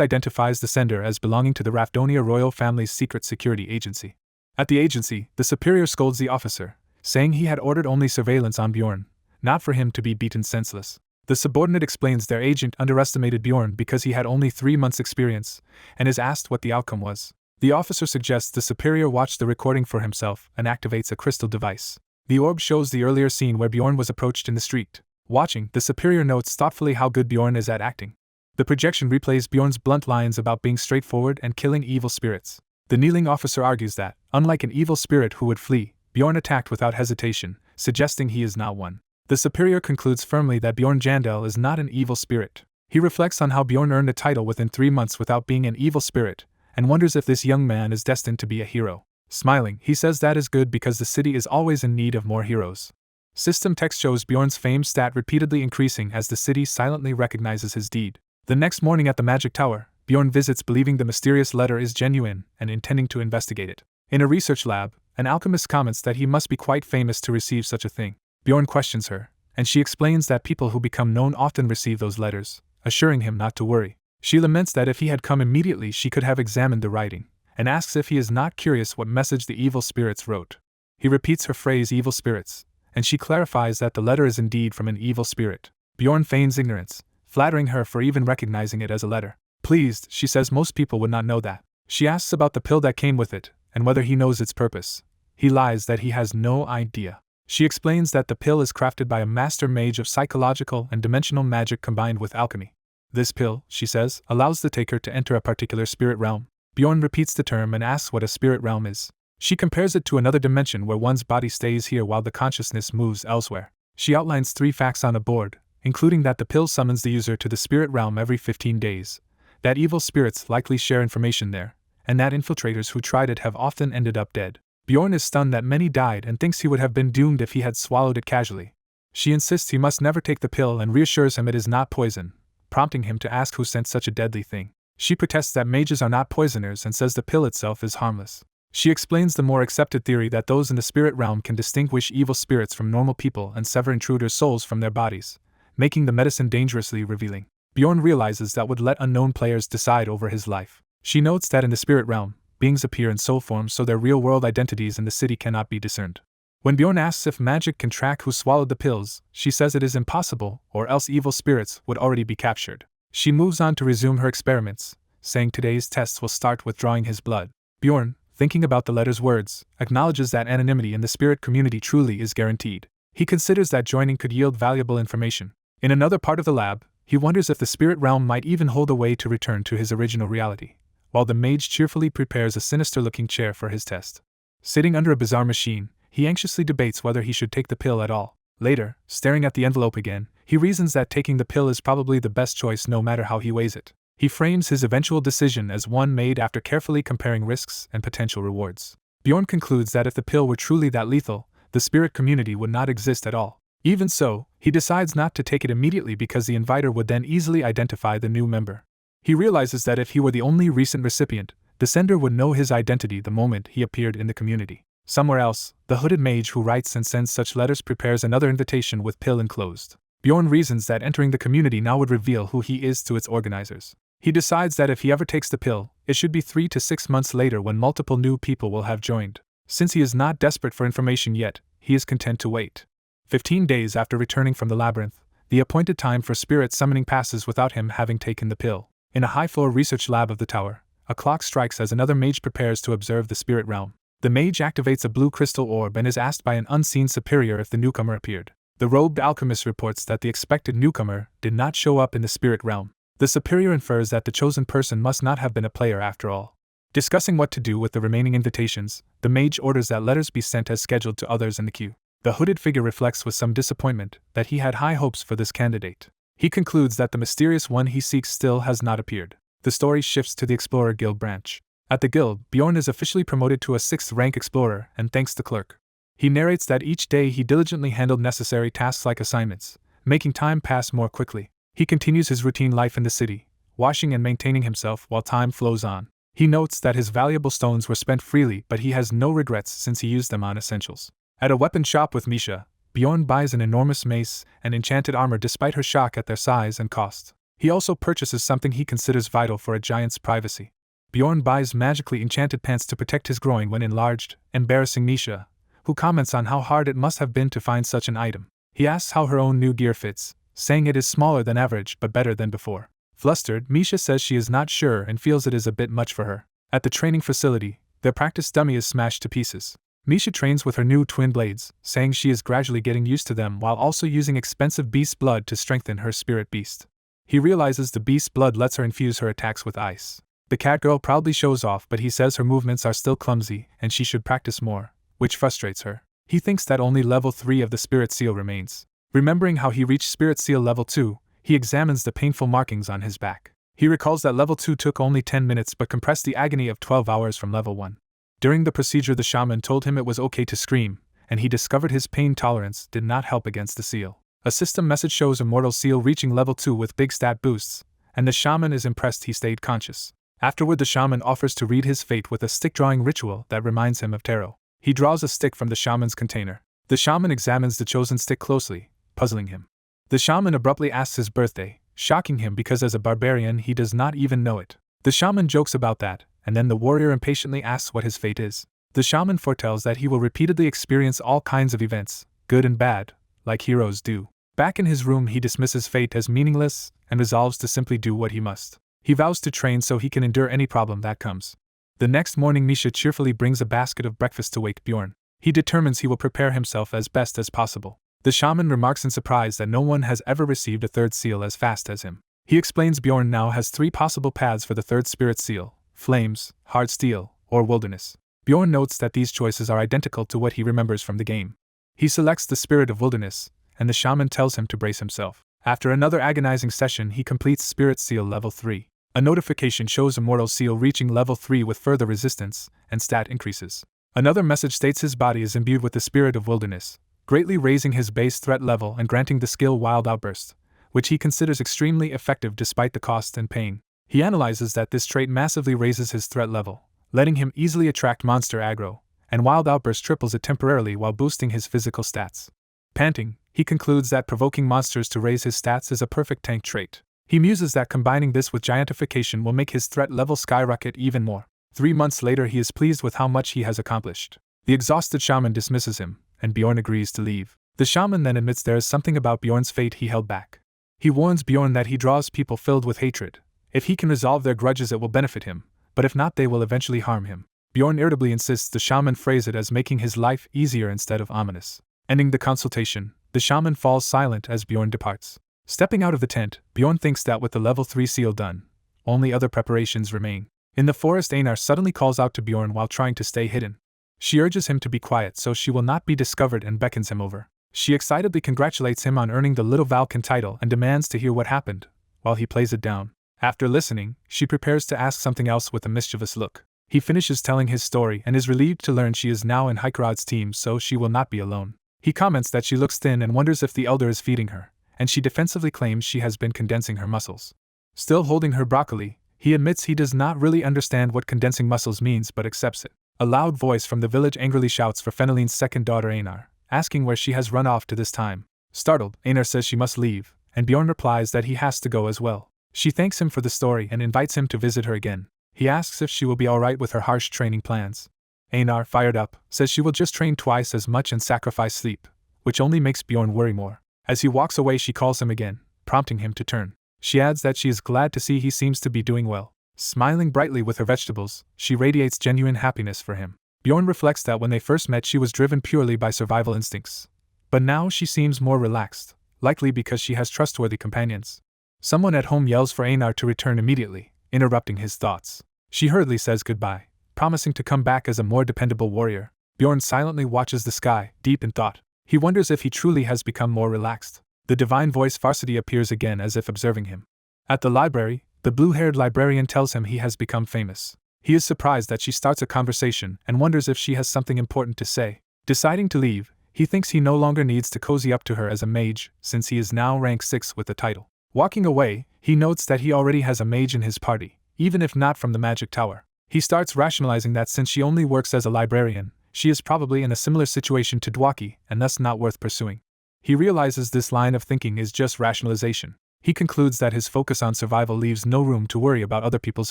identifies the sender as belonging to the Rafdonia royal family's secret security agency. At the agency, the superior scolds the officer, saying he had ordered only surveillance on Bjorn, not for him to be beaten senseless. The subordinate explains their agent underestimated Bjorn because he had only 3 months' experience, and is asked what the outcome was. The officer suggests the superior watch the recording for himself and activates a crystal device. The orb shows the earlier scene where Bjorn was approached in the street. Watching, the superior notes thoughtfully how good Bjorn is at acting. The projection replays Bjorn's blunt lines about being straightforward and killing evil spirits. The kneeling officer argues that, unlike an evil spirit who would flee, Bjorn attacked without hesitation, suggesting he is not one. The superior concludes firmly that Bjorn Jandel is not an evil spirit. He reflects on how Bjorn earned a title within 3 months without being an evil spirit, and wonders if this young man is destined to be a hero. Smiling, he says that is good because the city is always in need of more heroes. System text shows Bjorn's fame stat repeatedly increasing as the city silently recognizes his deed. The next morning at the Magic Tower, Bjorn visits believing the mysterious letter is genuine and intending to investigate it. In a research lab, an alchemist comments that he must be quite famous to receive such a thing. Bjorn questions her, and she explains that people who become known often receive those letters, assuring him not to worry. She laments that if he had come immediately she could have examined the writing, and asks if he is not curious what message the evil spirits wrote. He repeats her phrase evil spirits, and she clarifies that the letter is indeed from an evil spirit. Bjorn feigns ignorance, flattering her for even recognizing it as a letter. Pleased, she says most people would not know that. She asks about the pill that came with it, and whether he knows its purpose. He lies that he has no idea. She explains that the pill is crafted by a master mage of psychological and dimensional magic combined with alchemy. This pill, she says, allows the taker to enter a particular spirit realm. Bjorn repeats the term and asks what a spirit realm is. She compares it to another dimension where one's body stays here while the consciousness moves elsewhere. She outlines 3 facts on a board, including that the pill summons the user to the spirit realm every 15 days, that evil spirits likely share information there, and that infiltrators who tried it have often ended up dead. Bjorn is stunned that many died and thinks he would have been doomed if he had swallowed it casually. She insists he must never take the pill and reassures him it is not poison, prompting him to ask who sent such a deadly thing. She protests that mages are not poisoners and says the pill itself is harmless. She explains the more accepted theory that those in the spirit realm can distinguish evil spirits from normal people and sever intruders' souls from their bodies, making the medicine dangerously revealing. Bjorn realizes that would let unknown players decide over his life. She notes that in the spirit realm, beings appear in soul form so their real-world identities in the city cannot be discerned. When Bjorn asks if magic can track who swallowed the pills, she says it is impossible, or else evil spirits would already be captured. She moves on to resume her experiments, saying today's tests will start with drawing his blood. Bjorn, thinking about the letter's words, acknowledges that anonymity in the spirit community truly is guaranteed. He considers that joining could yield valuable information. In another part of the lab, he wonders if the spirit realm might even hold a way to return to his original reality, while the mage cheerfully prepares a sinister-looking chair for his test. Sitting under a bizarre machine, he anxiously debates whether he should take the pill at all. Later, staring at the envelope again, he reasons that taking the pill is probably the best choice no matter how he weighs it. He frames his eventual decision as one made after carefully comparing risks and potential rewards. Bjorn concludes that if the pill were truly that lethal, the spirit community would not exist at all. Even so, he decides not to take it immediately because the inviter would then easily identify the new member. He realizes that if he were the only recent recipient, the sender would know his identity the moment he appeared in the community. Somewhere else, the hooded mage who writes and sends such letters prepares another invitation with pill enclosed. Bjorn reasons that entering the community now would reveal who he is to its organizers. He decides that if he ever takes the pill, it should be 3 to 6 months later when multiple new people will have joined. Since he is not desperate for information yet, he is content to wait. 15 days after returning from the labyrinth, the appointed time for spirit summoning passes without him having taken the pill. In a high-floor research lab of the tower, a clock strikes as another mage prepares to observe the spirit realm. The mage activates a blue crystal orb and is asked by an unseen superior if the newcomer appeared. The robed alchemist reports that the expected newcomer did not show up in the spirit realm. The superior infers that the chosen person must not have been a player after all. Discussing what to do with the remaining invitations, the mage orders that letters be sent as scheduled to others in the queue. The hooded figure reflects with some disappointment that he had high hopes for this candidate. He concludes that the mysterious one he seeks still has not appeared. The story shifts to the Explorer Guild branch. At the guild, Bjorn is officially promoted to a 6th rank explorer and thanks the clerk. He narrates that each day he diligently handled necessary tasks like assignments, making time pass more quickly. He continues his routine life in the city, washing and maintaining himself while time flows on. He notes that his valuable stones were spent freely, but he has no regrets since he used them on essentials. At a weapon shop with Misha, Bjorn buys an enormous mace and enchanted armor despite her shock at their size and cost. He also purchases something he considers vital for a giant's privacy. Bjorn buys magically enchanted pants to protect his groin when enlarged, embarrassing Misha, who comments on how hard it must have been to find such an item. He asks how her own new gear fits, saying it is smaller than average but better than before. Flustered, Misha says she is not sure and feels it is a bit much for her. At the training facility, their practice dummy is smashed to pieces. Misha trains with her new twin blades, saying she is gradually getting used to them while also using expensive beast blood to strengthen her spirit beast. He realizes the beast blood lets her infuse her attacks with ice. The cat girl proudly shows off, but he says her movements are still clumsy and she should practice more, which frustrates her. He thinks that only level 3 of the spirit seal remains. Remembering how he reached spirit seal level 2, he examines the painful markings on his back. He recalls that level 2 took only 10 minutes but compressed the agony of 12 hours from level 1. During the procedure, the shaman told him it was okay to scream, and he discovered his pain tolerance did not help against the seal. A system message shows Immortal Seal reaching level 2 with big stat boosts, and the shaman is impressed he stayed conscious. Afterward, the shaman offers to read his fate with a stick drawing ritual that reminds him of tarot. He draws a stick from the shaman's container. The shaman examines the chosen stick closely, puzzling him. The shaman abruptly asks his birthday, shocking him because as a barbarian he does not even know it. The shaman jokes about that, and then the warrior impatiently asks what his fate is. The shaman foretells that he will repeatedly experience all kinds of events, good and bad, like heroes do. Back in his room, he dismisses fate as meaningless and resolves to simply do what he must. He vows to train so he can endure any problem that comes. The next morning, Misha cheerfully brings a basket of breakfast to wake Bjorn. He determines he will prepare himself as best as possible. The shaman remarks in surprise that no one has ever received a 3rd seal as fast as him. He explains Bjorn now has 3 possible paths for the 3rd spirit seal: flames, hard steel, or wilderness. Bjorn notes that these choices are identical to what he remembers from the game. He selects the spirit of wilderness, and the shaman tells him to brace himself. After another agonizing session, he completes spirit seal level 3. A notification shows Immortal Seal reaching level 3 with further resistance, and stat increases. Another message states his body is imbued with the spirit of wilderness, greatly raising his base threat level and granting the skill Wild Outburst, which he considers extremely effective despite the cost and pain. He analyzes that this trait massively raises his threat level, letting him easily attract monster aggro, and Wild Outburst triples it temporarily while boosting his physical stats. Panting, he concludes that provoking monsters to raise his stats is a perfect tank trait. He muses that combining this with giantification will make his threat level skyrocket even more. 3 months later, he is pleased with how much he has accomplished. The exhausted shaman dismisses him, and Bjorn agrees to leave. The shaman then admits there is something about Bjorn's fate he held back. He warns Bjorn that he draws people filled with hatred. If he can resolve their grudges, it will benefit him, but if not, they will eventually harm him. Bjorn irritably insists the shaman phrase it as making his life easier instead of ominous. Ending the consultation, the shaman falls silent as Bjorn departs. Stepping out of the tent, Bjorn thinks that with the level 3 seal done, only other preparations remain. In the forest, Anar suddenly calls out to Bjorn while trying to stay hidden. She urges him to be quiet so she will not be discovered and beckons him over. She excitedly congratulates him on earning the Little Valken title and demands to hear what happened, while he plays it down. After listening, she prepares to ask something else with a mischievous look. He finishes telling his story and is relieved to learn she is now in Hikerod's team, so she will not be alone. He comments that she looks thin and wonders if the elder is feeding her, and she defensively claims she has been condensing her muscles. Still holding her broccoli, he admits he does not really understand what condensing muscles means but accepts it. A loud voice from the village angrily shouts for Feneline's second daughter Anar, asking where she has run off to this time. Startled, Anar says she must leave, and Bjorn replies that he has to go as well. She thanks him for the story and invites him to visit her again. He asks if she will be alright with her harsh training plans. Anar, fired up, says she will just train twice as much and sacrifice sleep, which only makes Bjorn worry more. As he walks away, she calls him again, prompting him to turn. She adds that she is glad to see he seems to be doing well. Smiling brightly with her vegetables, she radiates genuine happiness for him. Bjorn reflects that when they first met she was driven purely by survival instincts. But now she seems more relaxed, likely because she has trustworthy companions. Someone at home yells for Anar to return immediately, interrupting his thoughts. She hurriedly says goodbye, promising to come back as a more dependable warrior. Bjorn silently watches the sky, deep in thought. He wonders if he truly has become more relaxed. The divine voice Varsity appears again as if observing him. At the library, the blue-haired librarian tells him he has become famous. He is surprised that she starts a conversation and wonders if she has something important to say. Deciding to leave, he thinks he no longer needs to cozy up to her as a mage, since he is now rank 6 with the title. Walking away, he notes that he already has a mage in his party, even if not from the magic tower. He starts rationalizing that since she only works as a librarian, she is probably in a similar situation to Dwaki and thus not worth pursuing. He realizes this line of thinking is just rationalization. He concludes that his focus on survival leaves no room to worry about other people's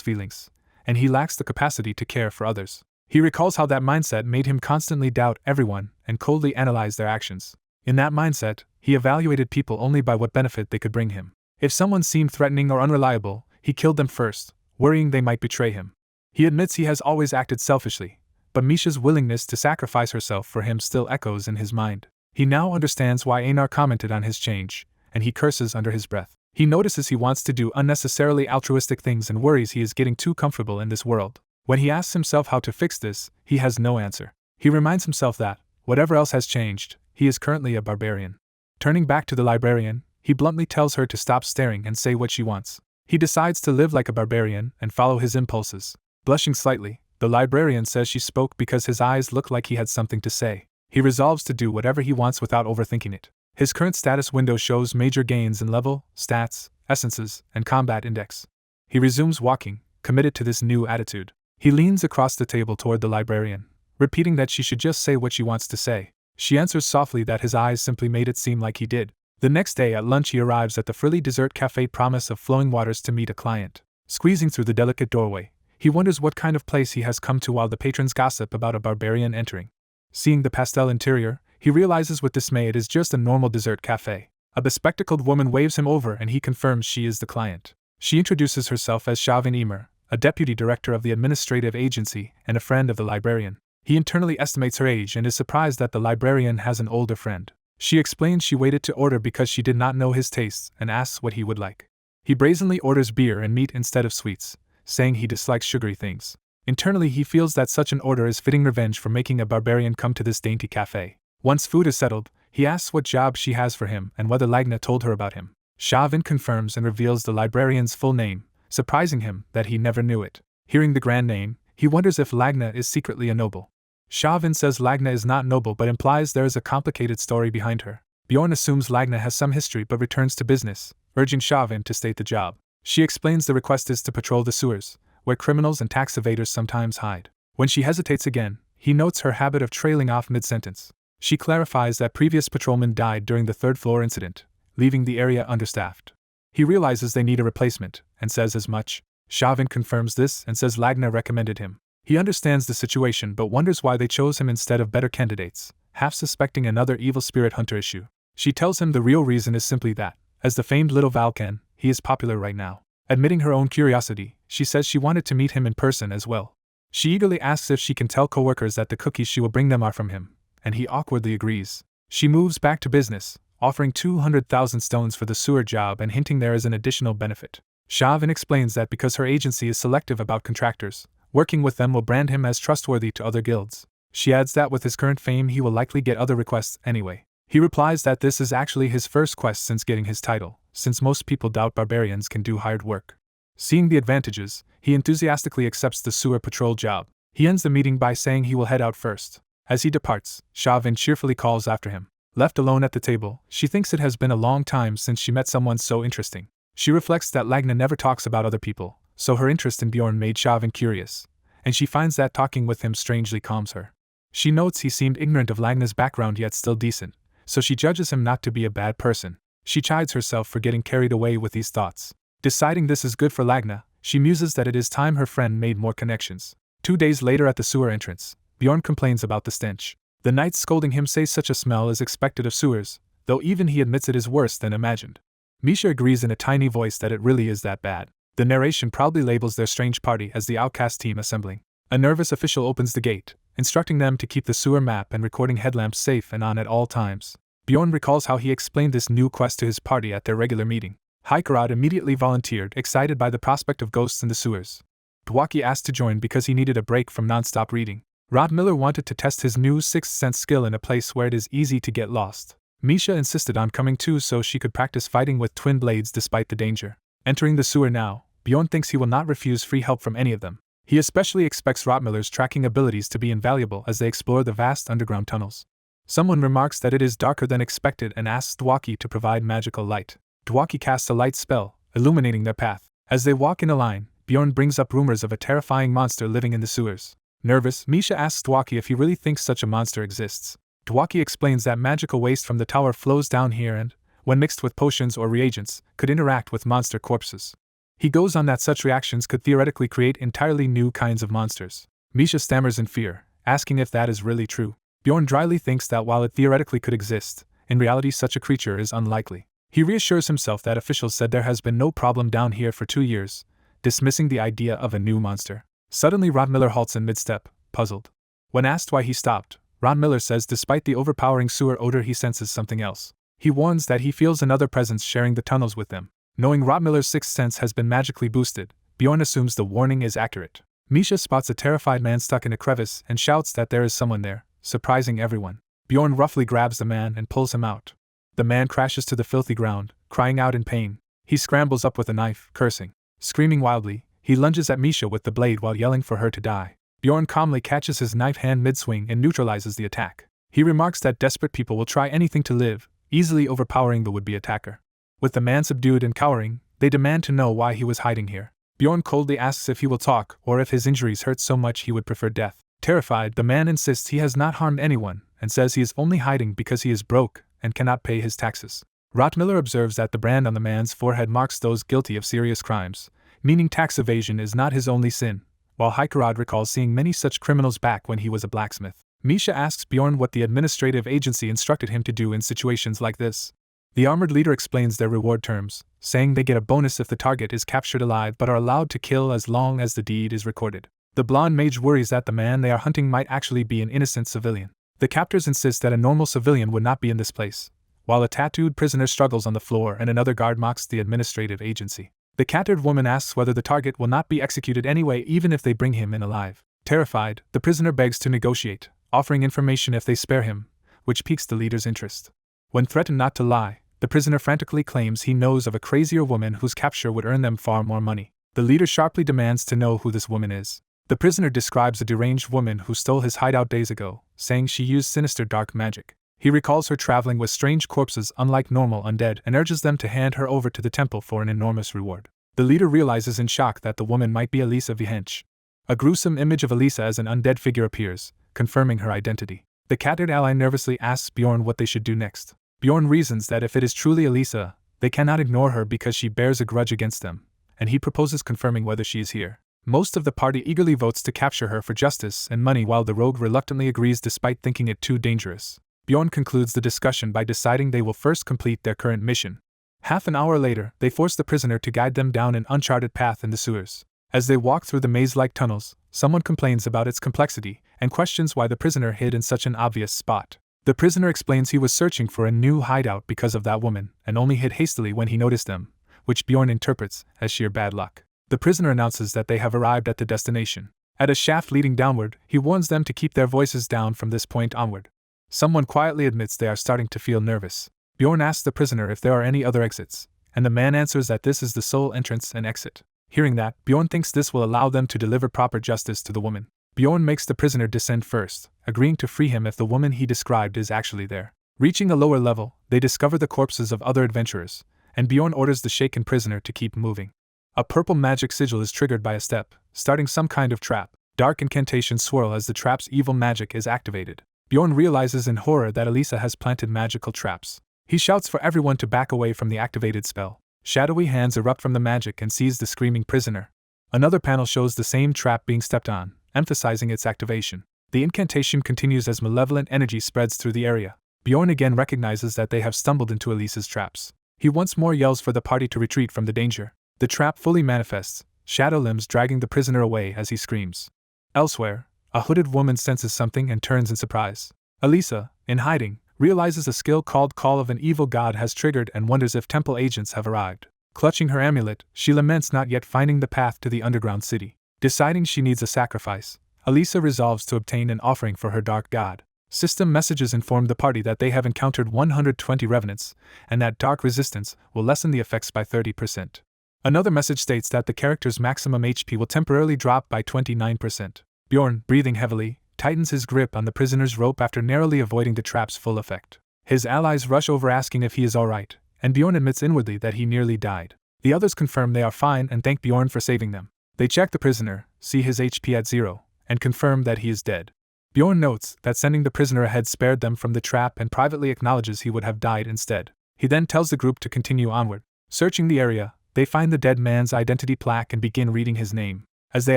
feelings, and he lacks the capacity to care for others. He recalls how that mindset made him constantly doubt everyone and coldly analyze their actions. In that mindset, he evaluated people only by what benefit they could bring him. If someone seemed threatening or unreliable, he killed them first, worrying they might betray him. He admits he has always acted selfishly, but Misha's willingness to sacrifice herself for him still echoes in his mind. He now understands why Anar commented on his change, and he curses under his breath. He notices he wants to do unnecessarily altruistic things and worries he is getting too comfortable in this world. When he asks himself how to fix this, he has no answer. He reminds himself that, whatever else has changed, he is currently a barbarian. Turning back to the librarian, he bluntly tells her to stop staring and say what she wants. He decides to live like a barbarian and follow his impulses. Blushing slightly, the librarian says she spoke because his eyes looked like he had something to say. He resolves to do whatever he wants without overthinking it. His current status window shows major gains in level, stats, essences, and combat index. He resumes walking, committed to this new attitude. He leans across the table toward the librarian, repeating that she should just say what she wants to say. She answers softly that his eyes simply made it seem like he did. The next day at lunch he arrives at the frilly dessert cafe promise of flowing waters to meet a client. Squeezing through the delicate doorway, he wonders what kind of place he has come to while the patrons gossip about a barbarian entering. Seeing the pastel interior, he realizes with dismay it is just a normal dessert cafe. A bespectacled woman waves him over and he confirms she is the client. She introduces herself as Shavin Emer, a deputy director of the administrative agency and a friend of the librarian. He internally estimates her age and is surprised that the librarian has an older friend. She explains she waited to order because she did not know his tastes and asks what he would like. He brazenly orders beer and meat instead of sweets, saying he dislikes sugary things. Internally he feels that such an order is fitting revenge for making a barbarian come to this dainty cafe. Once food is settled, he asks what job she has for him and whether Lagna told her about him. Shavin confirms and reveals the librarian's full name, surprising him that he never knew it. Hearing the grand name, he wonders if Lagna is secretly a noble. Shavin says Lagna is not noble but implies there is a complicated story behind her. Bjorn assumes Lagna has some history but returns to business, urging Shavin to state the job. She explains the request is to patrol the sewers, where criminals and tax evaders sometimes hide. When she hesitates again, he notes her habit of trailing off mid-sentence. She clarifies that previous patrolmen died during the third-floor incident, leaving the area understaffed. He realizes they need a replacement, and says as much. Shavin confirms this and says Lagna recommended him. He understands the situation but wonders why they chose him instead of better candidates, half suspecting another evil spirit hunter issue. She tells him the real reason is simply that, as the famed little Valken, he is popular right now. Admitting her own curiosity, she says she wanted to meet him in person as well. She eagerly asks if she can tell coworkers that the cookies she will bring them are from him, and he awkwardly agrees. She moves back to business, offering 200,000 stones for the sewer job and hinting there is an additional benefit. Shavin explains that because her agency is selective about contractors, working with them will brand him as trustworthy to other guilds. She adds that with his current fame he will likely get other requests anyway. He replies that this is actually his first quest since getting his title, since most people doubt barbarians can do hired work. Seeing the advantages, he enthusiastically accepts the sewer patrol job. He ends the meeting by saying he will head out first. As he departs, Shavin cheerfully calls after him. Left alone at the table, she thinks it has been a long time since she met someone so interesting. She reflects that Lagna never talks about other people, so her interest in Bjorn made Shavin curious, and she finds that talking with him strangely calms her. She notes he seemed ignorant of Lagna's background yet still decent, so she judges him not to be a bad person. She chides herself for getting carried away with these thoughts. Deciding this is good for Lagna, she muses that it is time her friend made more connections. 2 days later at the sewer entrance, Bjorn complains about the stench. The knights scolding him say such a smell is expected of sewers, though even he admits it is worse than imagined. Misha agrees in a tiny voice that it really is that bad. The narration proudly labels their strange party as the outcast team assembling. A nervous official opens the gate, instructing them to keep the sewer map and recording headlamps safe and on at all times. Bjorn recalls how he explained this new quest to his party at their regular meeting. Haikarad immediately volunteered, excited by the prospect of ghosts in the sewers. Dwaki asked to join because he needed a break from non-stop reading. Rod Miller wanted to test his new sixth sense skill in a place where it is easy to get lost. Misha insisted on coming too so she could practice fighting with twin blades despite the danger. Entering the sewer now, Bjorn thinks he will not refuse free help from any of them. He especially expects Rotmiller's tracking abilities to be invaluable as they explore the vast underground tunnels. Someone remarks that it is darker than expected and asks Dwaki to provide magical light. Dwaki casts a light spell, illuminating their path. As they walk in a line, Bjorn brings up rumors of a terrifying monster living in the sewers. Nervous, Misha asks Dwaki if he really thinks such a monster exists. Dwaki explains that magical waste from the tower flows down here and, when mixed with potions or reagents, could interact with monster corpses. He goes on that such reactions could theoretically create entirely new kinds of monsters. Misha stammers in fear, asking if that is really true. Bjorn dryly thinks that while it theoretically could exist, in reality such a creature is unlikely. He reassures himself that officials said there has been no problem down here for 2 years, dismissing the idea of a new monster. Suddenly Rod Miller halts in mid-step, puzzled. When asked why he stopped, Rod Miller says despite the overpowering sewer odor he senses something else. He warns that he feels another presence sharing the tunnels with them. Knowing Rod Miller's sixth sense has been magically boosted, Bjorn assumes the warning is accurate. Misha spots a terrified man stuck in a crevice and shouts that there is someone there, surprising everyone. Bjorn roughly grabs the man and pulls him out. The man crashes to the filthy ground, crying out in pain. He scrambles up with a knife, cursing. Screaming wildly, he lunges at Misha with the blade while yelling for her to die. Bjorn calmly catches his knife hand mid-swing and neutralizes the attack. He remarks that desperate people will try anything to live, easily overpowering the would-be attacker. With the man subdued and cowering, they demand to know why he was hiding here. Bjorn coldly asks if he will talk or if his injuries hurt so much he would prefer death. Terrified, the man insists he has not harmed anyone and says he is only hiding because he is broke and cannot pay his taxes. Rotmiller observes that the brand on the man's forehead marks those guilty of serious crimes, meaning tax evasion is not his only sin, while Hikerod recalls seeing many such criminals back when he was a blacksmith. Misha asks Bjorn what the administrative agency instructed him to do in situations like this. The armored leader explains their reward terms, saying they get a bonus if the target is captured alive but are allowed to kill as long as the deed is recorded. The blonde mage worries that the man they are hunting might actually be an innocent civilian. The captors insist that a normal civilian would not be in this place, while a tattooed prisoner struggles on the floor and another guard mocks the administrative agency. The captured woman asks whether the target will not be executed anyway even if they bring him in alive. Terrified, the prisoner begs to negotiate, offering information if they spare him, which piques the leader's interest. When threatened not to lie, the prisoner frantically claims he knows of a crazier woman whose capture would earn them far more money. The leader sharply demands to know who this woman is. The prisoner describes a deranged woman who stole his hideout days ago, saying she used sinister dark magic. He recalls her traveling with strange corpses unlike normal undead and urges them to hand her over to the temple for an enormous reward. The leader realizes in shock that the woman might be Elisa Vihench. A gruesome image of Elisa as an undead figure appears, confirming her identity. The captured ally nervously asks Bjorn what they should do next. Bjorn reasons that if it is truly Elisa, they cannot ignore her because she bears a grudge against them, and he proposes confirming whether she is here. Most of the party eagerly votes to capture her for justice and money while the rogue reluctantly agrees despite thinking it too dangerous. Bjorn concludes the discussion by deciding they will first complete their current mission. Half an hour later, they force the prisoner to guide them down an uncharted path in the sewers. As they walk through the maze-like tunnels, someone complains about its complexity and questions why the prisoner hid in such an obvious spot. The prisoner explains he was searching for a new hideout because of that woman and only hid hastily when he noticed them, which Bjorn interprets as sheer bad luck. The prisoner announces that they have arrived at the destination. At a shaft leading downward, he warns them to keep their voices down from this point onward. Someone quietly admits they are starting to feel nervous. Bjorn asks the prisoner if there are any other exits, and the man answers that this is the sole entrance and exit. Hearing that, Bjorn thinks this will allow them to deliver proper justice to the woman. Bjorn makes the prisoner descend first, agreeing to free him if the woman he described is actually there. Reaching a lower level, they discover the corpses of other adventurers, and Bjorn orders the shaken prisoner to keep moving. A purple magic sigil is triggered by a step, starting some kind of trap. Dark incantations swirl as the trap's evil magic is activated. Bjorn realizes in horror that Elisa has planted magical traps. He shouts for everyone to back away from the activated spell. Shadowy hands erupt from the magic and seize the screaming prisoner. Another panel shows the same trap being stepped on, emphasizing its activation. The incantation continues as malevolent energy spreads through the area. Bjorn again recognizes that they have stumbled into Elisa's traps. He once more yells for the party to retreat from the danger. The trap fully manifests, shadow limbs dragging the prisoner away as he screams. Elsewhere, a hooded woman senses something and turns in surprise. Elisa, in hiding, realizes a skill called Call of an Evil God has triggered and wonders if temple agents have arrived. Clutching her amulet, she laments not yet finding the path to the underground city. Deciding she needs a sacrifice, Elisa resolves to obtain an offering for her dark god. System messages inform the party that they have encountered 120 revenants, and that dark resistance will lessen the effects by 30%. Another message states that the character's maximum HP will temporarily drop by 29%. Bjorn, breathing heavily, tightens his grip on the prisoner's rope after narrowly avoiding the trap's full effect. His allies rush over asking if he is alright, and Bjorn admits inwardly that he nearly died. The others confirm they are fine and thank Bjorn for saving them. They check the prisoner, see his HP at 0, and confirm that he is dead. Bjorn notes that sending the prisoner ahead spared them from the trap and privately acknowledges he would have died instead. He then tells the group to continue onward. Searching the area, they find the dead man's identity plaque and begin reading his name. As they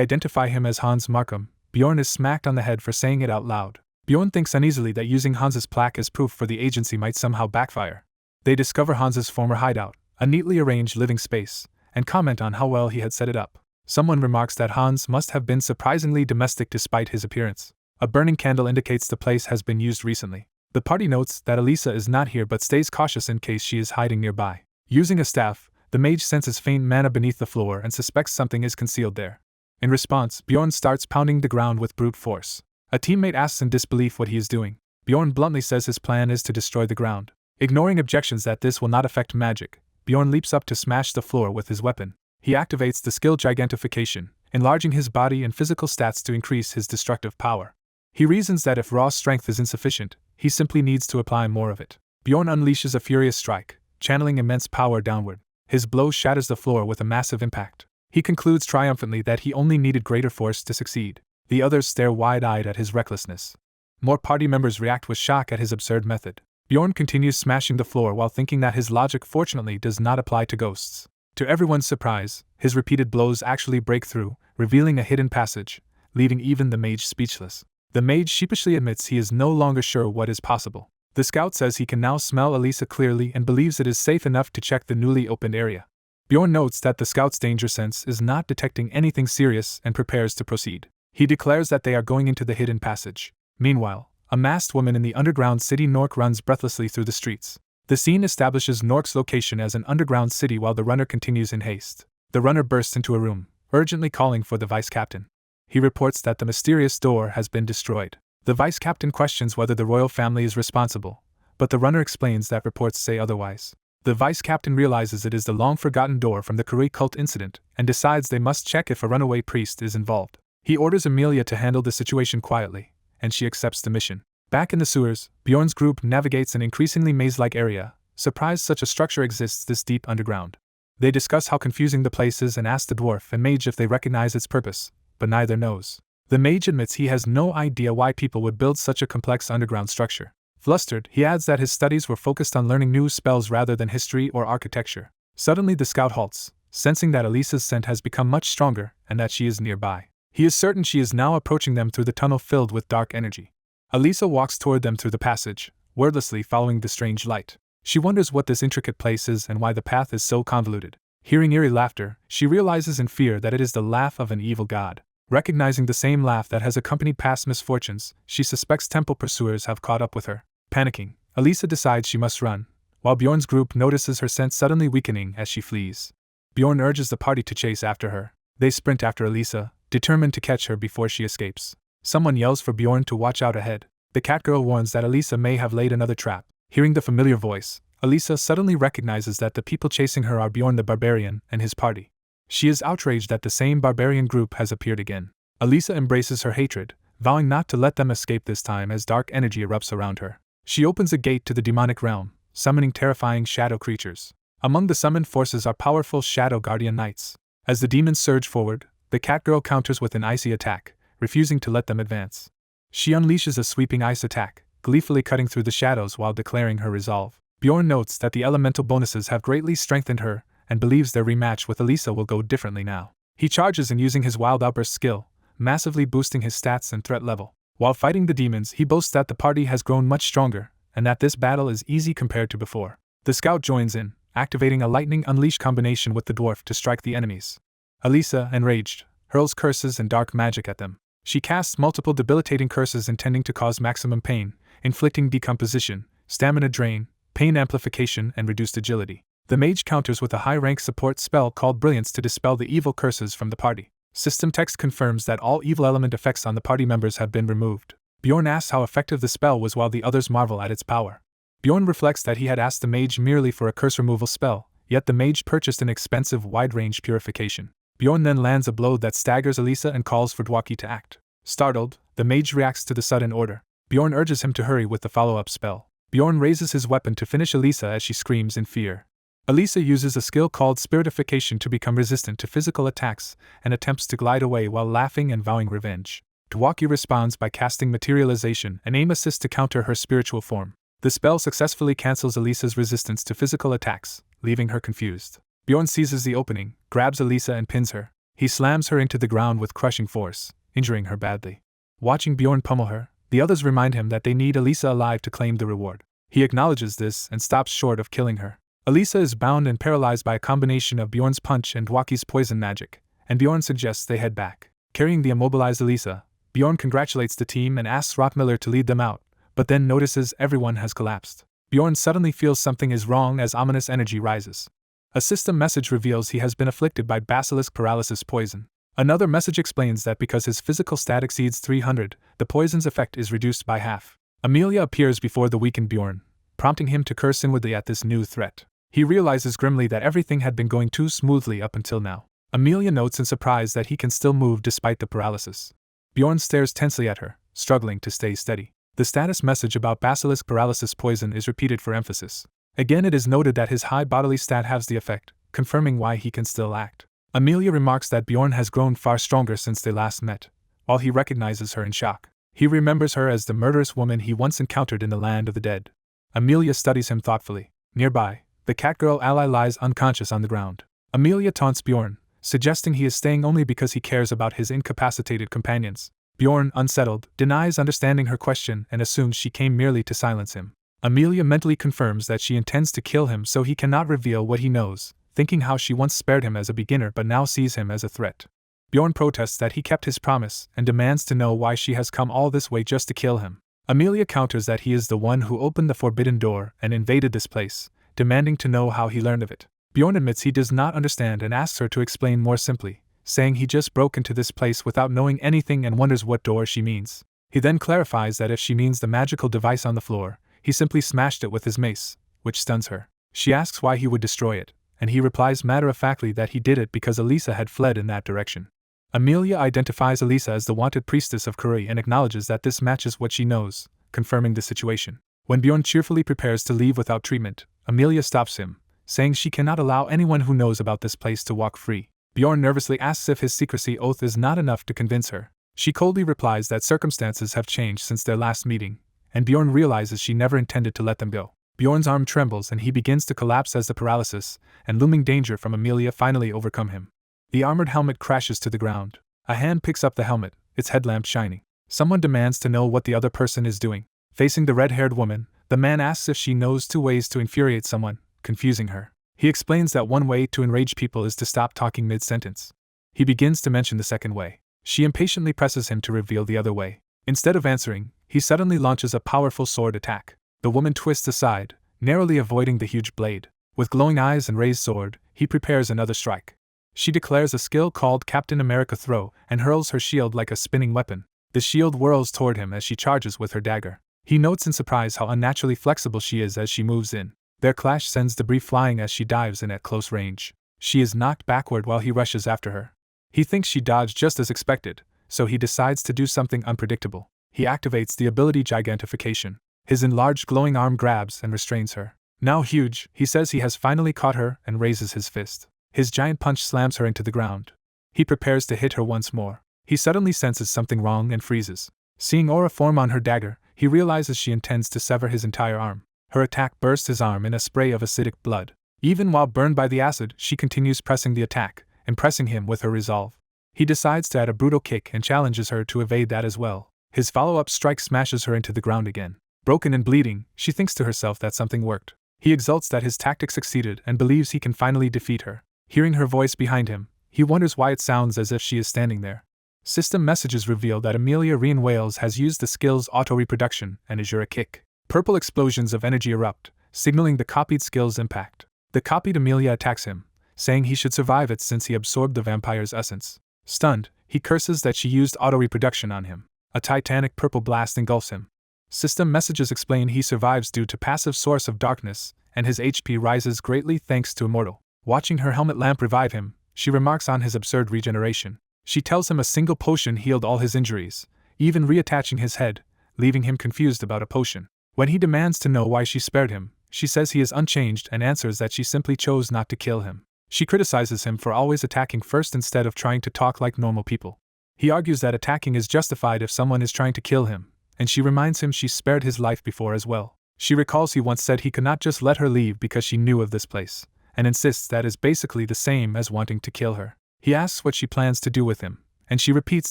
identify him as Hans Markham, Bjorn is smacked on the head for saying it out loud. Bjorn thinks uneasily that using Hans's plaque as proof for the agency might somehow backfire. They discover Hans's former hideout, a neatly arranged living space, and comment on how well he had set it up. Someone remarks that Hans must have been surprisingly domestic despite his appearance. A burning candle indicates the place has been used recently. The party notes that Elisa is not here but stays cautious in case she is hiding nearby. Using a staff, the mage senses faint mana beneath the floor and suspects something is concealed there. In response, Bjorn starts pounding the ground with brute force. A teammate asks in disbelief what he is doing. Bjorn bluntly says his plan is to destroy the ground. Ignoring objections that this will not affect magic, Bjorn leaps up to smash the floor with his weapon. He activates the skill Gigantification, enlarging his body and physical stats to increase his destructive power. He reasons that if raw strength is insufficient, he simply needs to apply more of it. Bjorn unleashes a furious strike, channeling immense power downward. His blow shatters the floor with a massive impact. He concludes triumphantly that he only needed greater force to succeed. The others stare wide-eyed at his recklessness. More party members react with shock at his absurd method. Bjorn continues smashing the floor while thinking that his logic fortunately does not apply to ghosts. To everyone's surprise, his repeated blows actually break through, revealing a hidden passage, leaving even the mage speechless. The mage sheepishly admits he is no longer sure what is possible. The scout says he can now smell Elisa clearly and believes it is safe enough to check the newly opened area. Bjorn notes that the scout's danger sense is not detecting anything serious and prepares to proceed. He declares that they are going into the hidden passage. Meanwhile, a masked woman in the underground city Nork runs breathlessly through the streets. The scene establishes Nork's location as an underground city while the runner continues in haste. The runner bursts into a room, urgently calling for the vice captain. He reports that the mysterious door has been destroyed. The vice captain questions whether the royal family is responsible, but the runner explains that reports say otherwise. The vice captain realizes it is the long-forgotten door from the Kurui cult incident and decides they must check if a runaway priest is involved. He orders Amelia to handle the situation quietly, and she accepts the mission. Back in the sewers, Bjorn's group navigates an increasingly maze-like area, surprised such a structure exists this deep underground. They discuss how confusing the place is and ask the dwarf and mage if they recognize its purpose, but neither knows. The mage admits he has no idea why people would build such a complex underground structure. Flustered, he adds that his studies were focused on learning new spells rather than history or architecture. Suddenly the scout halts, sensing that Elisa's scent has become much stronger and that she is nearby. He is certain she is now approaching them through the tunnel filled with dark energy. Elisa walks toward them through the passage, wordlessly following the strange light. She wonders what this intricate place is and why the path is so convoluted. Hearing eerie laughter, she realizes in fear that it is the laugh of an evil god. Recognizing the same laugh that has accompanied past misfortunes, she suspects temple pursuers have caught up with her. Panicking, Elisa decides she must run, while Bjorn's group notices her scent suddenly weakening as she flees. Bjorn urges the party to chase after her. They sprint after Elisa, determined to catch her before she escapes. Someone yells for Bjorn to watch out ahead. The catgirl warns that Elisa may have laid another trap. Hearing the familiar voice, Elisa suddenly recognizes that the people chasing her are Bjorn the Barbarian and his party. She is outraged that the same barbarian group has appeared again. Elisa embraces her hatred, vowing not to let them escape this time as dark energy erupts around her. She opens a gate to the demonic realm, summoning terrifying shadow creatures. Among the summoned forces are powerful shadow guardian knights. As the demons surge forward, the catgirl counters with an icy attack, refusing to let them advance. She unleashes a sweeping ice attack, gleefully cutting through the shadows while declaring her resolve. Bjorn notes that the elemental bonuses have greatly strengthened her, and believes their rematch with Elisa will go differently now. He charges in using his wild outburst skill, massively boosting his stats and threat level. While fighting the demons, he boasts that the party has grown much stronger, and that this battle is easy compared to before. The scout joins in, activating a lightning unleash combination with the dwarf to strike the enemies. Elisa, enraged, hurls curses and dark magic at them. She casts multiple debilitating curses intending to cause maximum pain, inflicting decomposition, stamina drain, pain amplification, and reduced agility. The mage counters with a high-rank support spell called Brilliance to dispel the evil curses from the party. System text confirms that all evil element effects on the party members have been removed. Bjorn asks how effective the spell was while the others marvel at its power. Bjorn reflects that he had asked the mage merely for a curse removal spell, yet the mage purchased an expensive wide-range purification. Bjorn then lands a blow that staggers Elisa and calls for Dwaki to act. Startled, the mage reacts to the sudden order. Bjorn urges him to hurry with the follow-up spell. Bjorn raises his weapon to finish Elisa as she screams in fear. Elisa uses a skill called Spiritification to become resistant to physical attacks and attempts to glide away while laughing and vowing revenge. Dwaki responds by casting Materialization, an aim assist to counter her spiritual form. The spell successfully cancels Elisa's resistance to physical attacks, leaving her confused. Bjorn seizes the opening, grabs Elisa and pins her. He slams her into the ground with crushing force, injuring her badly. Watching Bjorn pummel her, the others remind him that they need Elisa alive to claim the reward. He acknowledges this and stops short of killing her. Elisa is bound and paralyzed by a combination of Bjorn's punch and Dwaki's poison magic, and Bjorn suggests they head back. Carrying the immobilized Elisa, Bjorn congratulates the team and asks Rockmiller to lead them out, but then notices everyone has collapsed. Bjorn suddenly feels something is wrong as ominous energy rises. A system message reveals he has been afflicted by basilisk paralysis poison. Another message explains that because his physical stat exceeds 300, the poison's effect is reduced by half. Amelia appears before the weakened Bjorn, prompting him to curse inwardly at this new threat. He realizes grimly that everything had been going too smoothly up until now. Amelia notes in surprise that he can still move despite the paralysis. Bjorn stares tensely at her, struggling to stay steady. The status message about basilisk paralysis poison is repeated for emphasis. Again, it is noted that his high bodily stat has the effect, confirming why he can still act. Amelia remarks that Bjorn has grown far stronger since they last met, while he recognizes her in shock. He remembers her as the murderous woman he once encountered in the land of the dead. Amelia studies him thoughtfully. Nearby, the catgirl ally lies unconscious on the ground. Amelia taunts Bjorn, suggesting he is staying only because he cares about his incapacitated companions. Bjorn, unsettled, denies understanding her question and assumes she came merely to silence him. Amelia mentally confirms that she intends to kill him so he cannot reveal what he knows, thinking how she once spared him as a beginner but now sees him as a threat. Bjorn protests that he kept his promise and demands to know why she has come all this way just to kill him. Amelia counters that he is the one who opened the forbidden door and invaded this place, demanding to know how he learned of it. Bjorn admits he does not understand and asks her to explain more simply, saying he just broke into this place without knowing anything and wonders what door she means. He then clarifies that if she means the magical device on the floor, he simply smashed it with his mace, which stuns her. She asks why he would destroy it, and he replies matter-of-factly that he did it because Elisa had fled in that direction. Amelia identifies Elisa as the wanted priestess of Kuri and acknowledges that this matches what she knows, confirming the situation. When Bjorn cheerfully prepares to leave without treatment, Amelia stops him, saying she cannot allow anyone who knows about this place to walk free. Bjorn nervously asks if his secrecy oath is not enough to convince her. She coldly replies that circumstances have changed since their last meeting, and Bjorn realizes she never intended to let them go. Bjorn's arm trembles and he begins to collapse as the paralysis and looming danger from Amelia finally overcome him. The armored helmet crashes to the ground. A hand picks up the helmet, its headlamp shining. Someone demands to know what the other person is doing. Facing the red-haired woman, the man asks if she knows 2 ways to infuriate someone, confusing her. He explains that one way to enrage people is to stop talking mid-sentence. He begins to mention the second way. She impatiently presses him to reveal the other way. Instead of answering, he suddenly launches a powerful sword attack. The woman twists aside, narrowly avoiding the huge blade. With glowing eyes and raised sword, he prepares another strike. She declares a skill called Captain America Throw and hurls her shield like a spinning weapon. The shield whirls toward him as she charges with her dagger. He notes in surprise how unnaturally flexible she is as she moves in. Their clash sends debris flying as she dives in at close range. She is knocked backward while he rushes after her. He thinks she dodged just as expected, so he decides to do something unpredictable. He activates the ability Gigantification. His enlarged glowing arm grabs and restrains her. Now huge, he says he has finally caught her and raises his fist. His giant punch slams her into the ground. He prepares to hit her once more. He suddenly senses something wrong and freezes. Seeing aura form on her dagger, he realizes she intends to sever his entire arm. Her attack bursts his arm in a spray of acidic blood. Even while burned by the acid, she continues pressing the attack, impressing him with her resolve. He decides to add a brutal kick and challenges her to evade that as well. His follow-up strike smashes her into the ground again. Broken and bleeding, she thinks to herself that something worked. He exults that his tactic succeeded and believes he can finally defeat her. Hearing her voice behind him, he wonders why it sounds as if she is standing there. System messages reveal that Amelia Reen Wales has used the skills Auto-Reproduction and Azura Kick. Purple explosions of energy erupt, signaling the copied skill's impact. The copied Amelia attacks him, saying he should survive it since he absorbed the vampire's essence. Stunned, he curses that she used auto-reproduction on him. A titanic purple blast engulfs him. System messages explain he survives due to passive source of darkness, and his HP rises greatly thanks to Immortal. Watching her helmet lamp revive him, she remarks on his absurd regeneration. She tells him a single potion healed all his injuries, even reattaching his head, leaving him confused about a potion. When he demands to know why she spared him, she says he is unchanged and answers that she simply chose not to kill him. She criticizes him for always attacking first instead of trying to talk like normal people. He argues that attacking is justified if someone is trying to kill him, and she reminds him she spared his life before as well. She recalls he once said he could not just let her leave because she knew of this place, and insists that is basically the same as wanting to kill her. He asks what she plans to do with him, and she repeats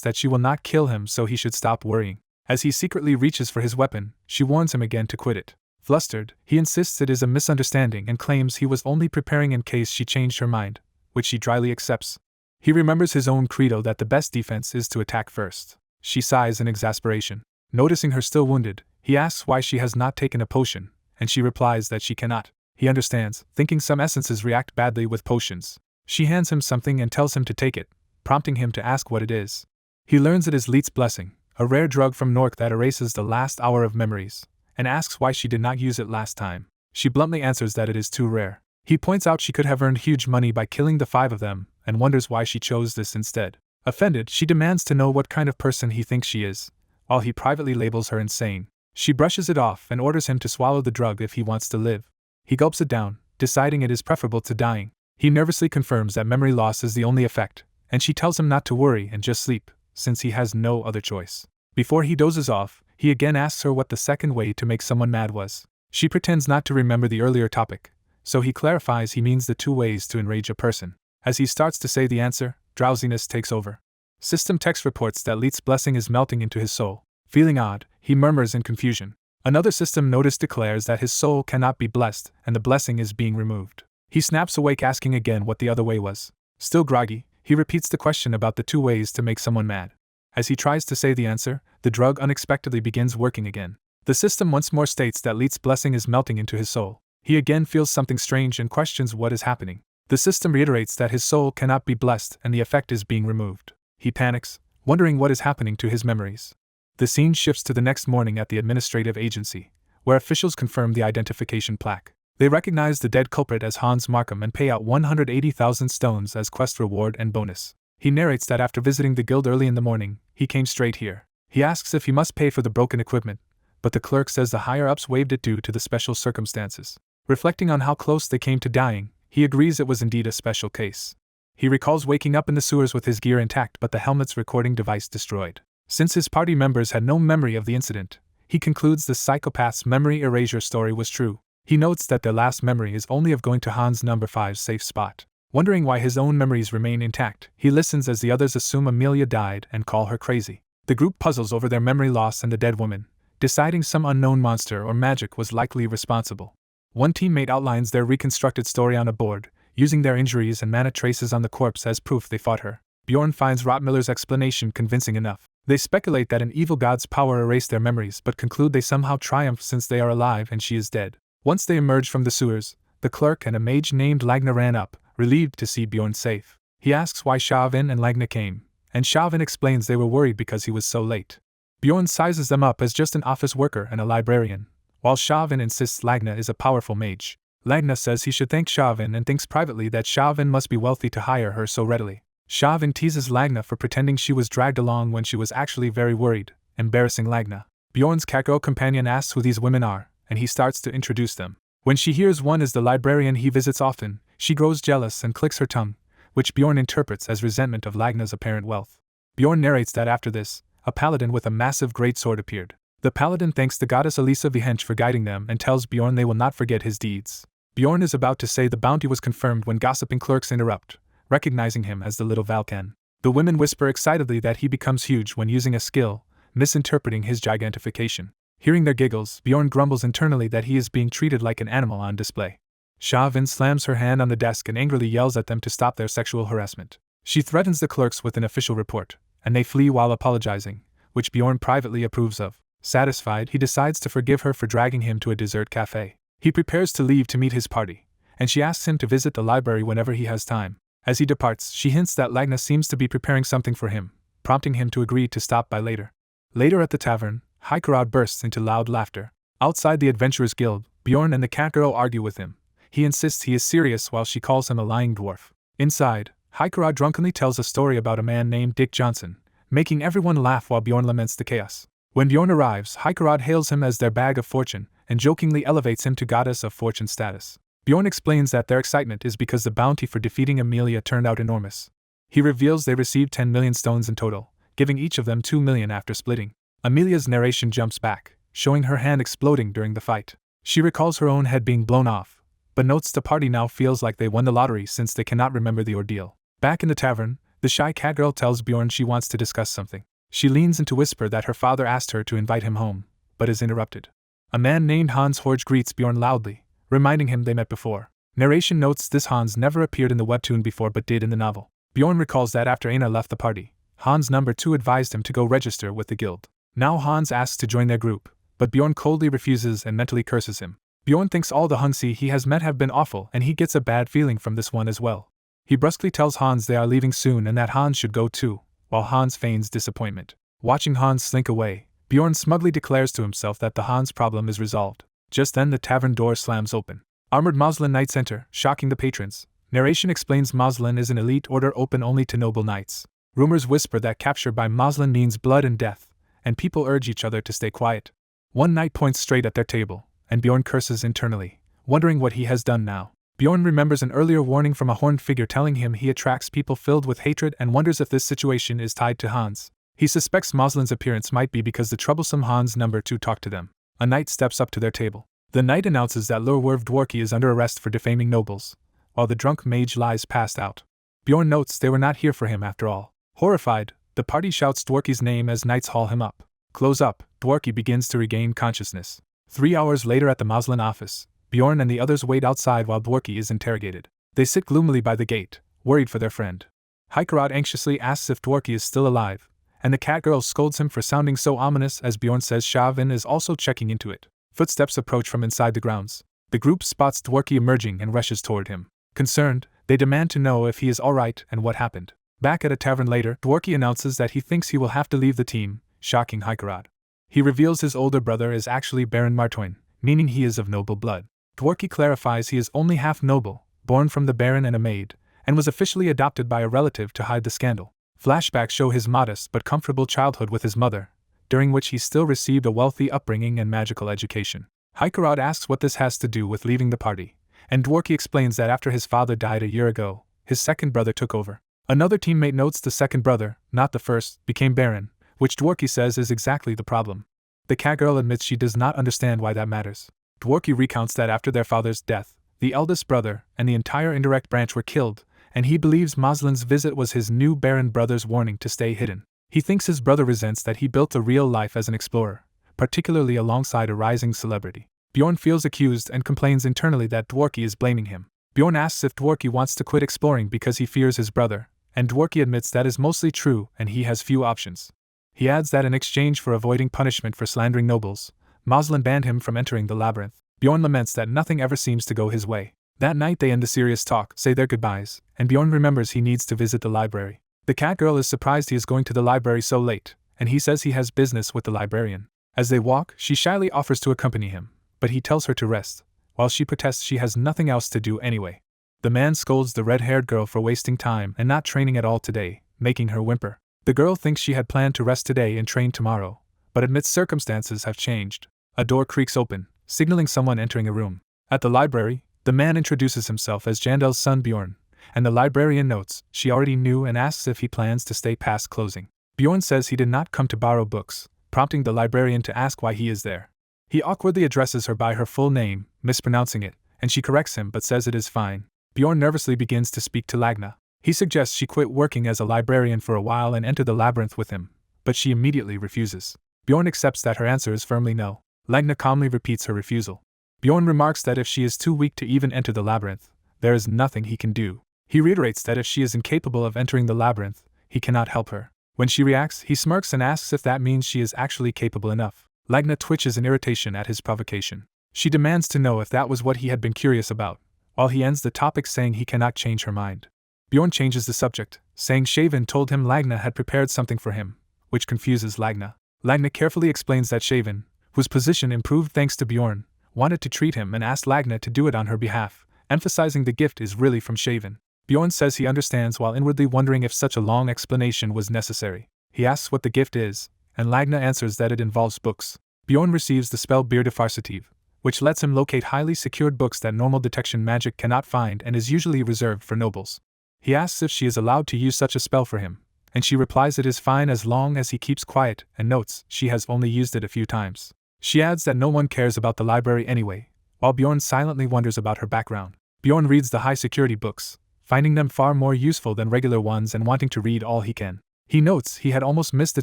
that she will not kill him so he should stop worrying. As he secretly reaches for his weapon, she warns him again to quit it. Flustered, he insists it is a misunderstanding and claims he was only preparing in case she changed her mind, which she dryly accepts. He remembers his own credo that the best defense is to attack first. She sighs in exasperation. Noticing her still wounded, he asks why she has not taken a potion, and she replies that she cannot. He understands, thinking some essences react badly with potions. She hands him something and tells him to take it, prompting him to ask what it is. He learns it is Leet's Blessing, a rare drug from Nork that erases the last hour of memories, and asks why she did not use it last time. She bluntly answers that it is too rare. He points out she could have earned huge money by killing the 5 of them, and wonders why she chose this instead. Offended, she demands to know what kind of person he thinks she is, while he privately labels her insane. She brushes it off and orders him to swallow the drug if he wants to live. He gulps it down, deciding it is preferable to dying. He nervously confirms that memory loss is the only effect, and she tells him not to worry and just sleep, since he has no other choice. Before he dozes off, he again asks her what the second way to make someone mad was. She pretends not to remember the earlier topic, so he clarifies he means the 2 ways to enrage a person. As he starts to say the answer, drowsiness takes over. System text reports that Leet's blessing is melting into his soul. Feeling odd, he murmurs in confusion. Another system notice declares that his soul cannot be blessed and the blessing is being removed. He snaps awake asking again what the other way was. Still groggy, he repeats the question about the 2 ways to make someone mad. As he tries to say the answer, the drug unexpectedly begins working again. The system once more states that Leet's blessing is melting into his soul. He again feels something strange and questions what is happening. The system reiterates that his soul cannot be blessed and the effect is being removed. He panics, wondering what is happening to his memories. The scene shifts to the next morning at the administrative agency, where officials confirm the identification plaque. They recognize the dead culprit as Hans Markham and pay out 180,000 stones as quest reward and bonus. He narrates that after visiting the guild early in the morning, he came straight here. He asks if he must pay for the broken equipment, but the clerk says the higher-ups waived it due to the special circumstances. Reflecting on how close they came to dying, he agrees it was indeed a special case. He recalls waking up in the sewers with his gear intact but the helmet's recording device destroyed. Since his party members had no memory of the incident, he concludes the psychopath's memory erasure story was true. He notes that their last memory is only of going to Hans' number 5 safe spot. Wondering why his own memories remain intact, he listens as the others assume Amelia died and call her crazy. The group puzzles over their memory loss and the dead woman, deciding some unknown monster or magic was likely responsible. One teammate outlines their reconstructed story on a board, using their injuries and mana traces on the corpse as proof they fought her. Bjorn finds Rottmiller's explanation convincing enough. They speculate that an evil god's power erased their memories but conclude they somehow triumphed since they are alive and she is dead. Once they emerge from the sewers, the clerk and a mage named Lagna ran up, relieved to see Bjorn safe. He asks why Shavin and Lagna came, and Shavin explains they were worried because he was so late. Bjorn sizes them up as just an office worker and a librarian, while Shavin insists Lagna is a powerful mage. Lagna says he should thank Shavin and thinks privately that Shavin must be wealthy to hire her so readily. Shavin teases Lagna for pretending she was dragged along when she was actually very worried, embarrassing Lagna. Bjorn's catgirl companion asks who these women are, and he starts to introduce them. When she hears one is the librarian he visits often, she grows jealous and clicks her tongue, which Bjorn interprets as resentment of Lagna's apparent wealth. Bjorn narrates that after this, a paladin with a massive greatsword appeared. The paladin thanks the goddess Elisa Vihench for guiding them and tells Bjorn they will not forget his deeds. Bjorn is about to say the bounty was confirmed when gossiping clerks interrupt, recognizing him as the little Valken. The women whisper excitedly that he becomes huge when using a skill, misinterpreting his gigantification. Hearing their giggles, Bjorn grumbles internally that he is being treated like an animal on display. Shavin slams her hand on the desk and angrily yells at them to stop their sexual harassment. She threatens the clerks with an official report, and they flee while apologizing, which Bjorn privately approves of. Satisfied, he decides to forgive her for dragging him to a dessert cafe. He prepares to leave to meet his party, and she asks him to visit the library whenever he has time. As he departs, she hints that Lagna seems to be preparing something for him, prompting him to agree to stop by later. Later at the tavern, Hikarad bursts into loud laughter. Outside the Adventurers Guild, Bjorn and the catgirl argue with him. He insists he is serious while she calls him a lying dwarf. Inside, Hikarad drunkenly tells a story about a man named Dick Johnson, making everyone laugh while Bjorn laments the chaos. When Bjorn arrives, Hikarad hails him as their bag of fortune and jokingly elevates him to goddess of fortune status. Bjorn explains that their excitement is because the bounty for defeating Amelia turned out enormous. He reveals they received 10 million stones in total, giving each of them 2 million after splitting. Amelia's narration jumps back, showing her hand exploding during the fight. She recalls her own head being blown off, but notes the party now feels like they won the lottery since they cannot remember the ordeal. Back in the tavern, the shy catgirl tells Bjorn she wants to discuss something. She leans in to whisper that her father asked her to invite him home, but is interrupted. A man named Hans Horge greets Bjorn loudly, reminding him they met before. Narration notes this Hans never appeared in the webtoon before but did in the novel. Bjorn recalls that after Aina left the party, Hans number 2 advised him to go register with the guild. Now Hans asks to join their group, but Bjorn coldly refuses and mentally curses him. Bjorn thinks all the Hungsi he has met have been awful and he gets a bad feeling from this one as well. He brusquely tells Hans they are leaving soon and that Hans should go too, while Hans feigns disappointment. Watching Hans slink away, Bjorn smugly declares to himself that the Hans problem is resolved. Just then the tavern door slams open. Armored Moslem knights enter, shocking the patrons. Narration explains Moslem is an elite order open only to noble knights. Rumors whisper that capture by Moslem means blood and death, and people urge each other to stay quiet. One knight points straight at their table, and Bjorn curses internally, wondering what he has done now. Bjorn remembers an earlier warning from a horned figure telling him he attracts people filled with hatred and wonders if this situation is tied to Hans. He suspects Moslin's appearance might be because the troublesome Hans number 2 talked to them. A knight steps up to their table. The knight announces that Lurwerv Dworki is under arrest for defaming nobles, while the drunk mage lies passed out. Bjorn notes they were not here for him after all. Horrified, the party shouts Dworki's name as knights haul him up. Close up, Dworki begins to regain consciousness. 3 hours later at the Moslem office, Bjorn and the others wait outside while Dworki is interrogated. They sit gloomily by the gate, worried for their friend. Hikarad anxiously asks if Dworki is still alive, and the catgirl scolds him for sounding so ominous as Bjorn says Shavin is also checking into it. Footsteps approach from inside the grounds. The group spots Dworki emerging and rushes toward him. Concerned, they demand to know if he is alright and what happened. Back at a tavern later, Dworki announces that he thinks he will have to leave the team, shocking Hikarad. He reveals his older brother is actually Baron Martoin, meaning he is of noble blood. Dworki clarifies he is only half noble, born from the Baron and a maid, and was officially adopted by a relative to hide the scandal. Flashbacks show his modest but comfortable childhood with his mother, during which he still received a wealthy upbringing and magical education. Hikarad asks what this has to do with leaving the party, and Dworki explains that after his father died a year ago, his second brother took over. Another teammate notes the second brother, not the first, became Baron, which Dworki says is exactly the problem. The catgirl admits she does not understand why that matters. Dworki recounts that after their father's death, the eldest brother and the entire indirect branch were killed, and he believes Moslin's visit was his new Baron brother's warning to stay hidden. He thinks his brother resents that he built a real life as an explorer, particularly alongside a rising celebrity. Bjorn feels accused and complains internally that Dworki is blaming him. Bjorn asks if Dworki wants to quit exploring because he fears his brother, and Dworki admits that is mostly true and he has few options. He adds that in exchange for avoiding punishment for slandering nobles, Moslem banned him from entering the labyrinth. Bjorn laments that nothing ever seems to go his way. That night they end the serious talk, say their goodbyes, and Bjorn remembers he needs to visit the library. The catgirl is surprised he is going to the library so late, and he says he has business with the librarian. As they walk, she shyly offers to accompany him, but he tells her to rest, while she protests she has nothing else to do anyway. The man scolds the red-haired girl for wasting time and not training at all today, making her whimper. The girl thinks she had planned to rest today and train tomorrow, but admits circumstances have changed. A door creaks open, signaling someone entering a room. At the library, the man introduces himself as Jandel's son Bjorn, and the librarian notes she already knew and asks if he plans to stay past closing. Bjorn says he did not come to borrow books, prompting the librarian to ask why he is there. He awkwardly addresses her by her full name, mispronouncing it, and she corrects him but says it is fine. Bjorn nervously begins to speak to Lagna. He suggests she quit working as a librarian for a while and enter the labyrinth with him, but she immediately refuses. Bjorn accepts that her answer is firmly no. Lagna calmly repeats her refusal. Bjorn remarks that if she is too weak to even enter the labyrinth, there is nothing he can do. He reiterates that if she is incapable of entering the labyrinth, he cannot help her. When she reacts, he smirks and asks if that means she is actually capable enough. Lagna twitches in irritation at his provocation. She demands to know if that was what he had been curious about, while he ends the topic saying he cannot change her mind. Bjorn changes the subject, saying Shaven told him Lagna had prepared something for him, which confuses Lagna. Lagna carefully explains that Shaven, whose position improved thanks to Bjorn, wanted to treat him and asked Lagna to do it on her behalf, emphasizing the gift is really from Shaven. Bjorn says he understands while inwardly wondering if such a long explanation was necessary. He asks what the gift is, and Lagna answers that it involves books. Bjorn receives the spell Beer de Farsative, which lets him locate highly secured books that normal detection magic cannot find and is usually reserved for nobles. He asks if she is allowed to use such a spell for him, and she replies it is fine as long as he keeps quiet, and notes she has only used it a few times. She adds that no one cares about the library anyway, while Bjorn silently wonders about her background. Bjorn reads the high-security books, finding them far more useful than regular ones and wanting to read all he can. He notes he had almost missed the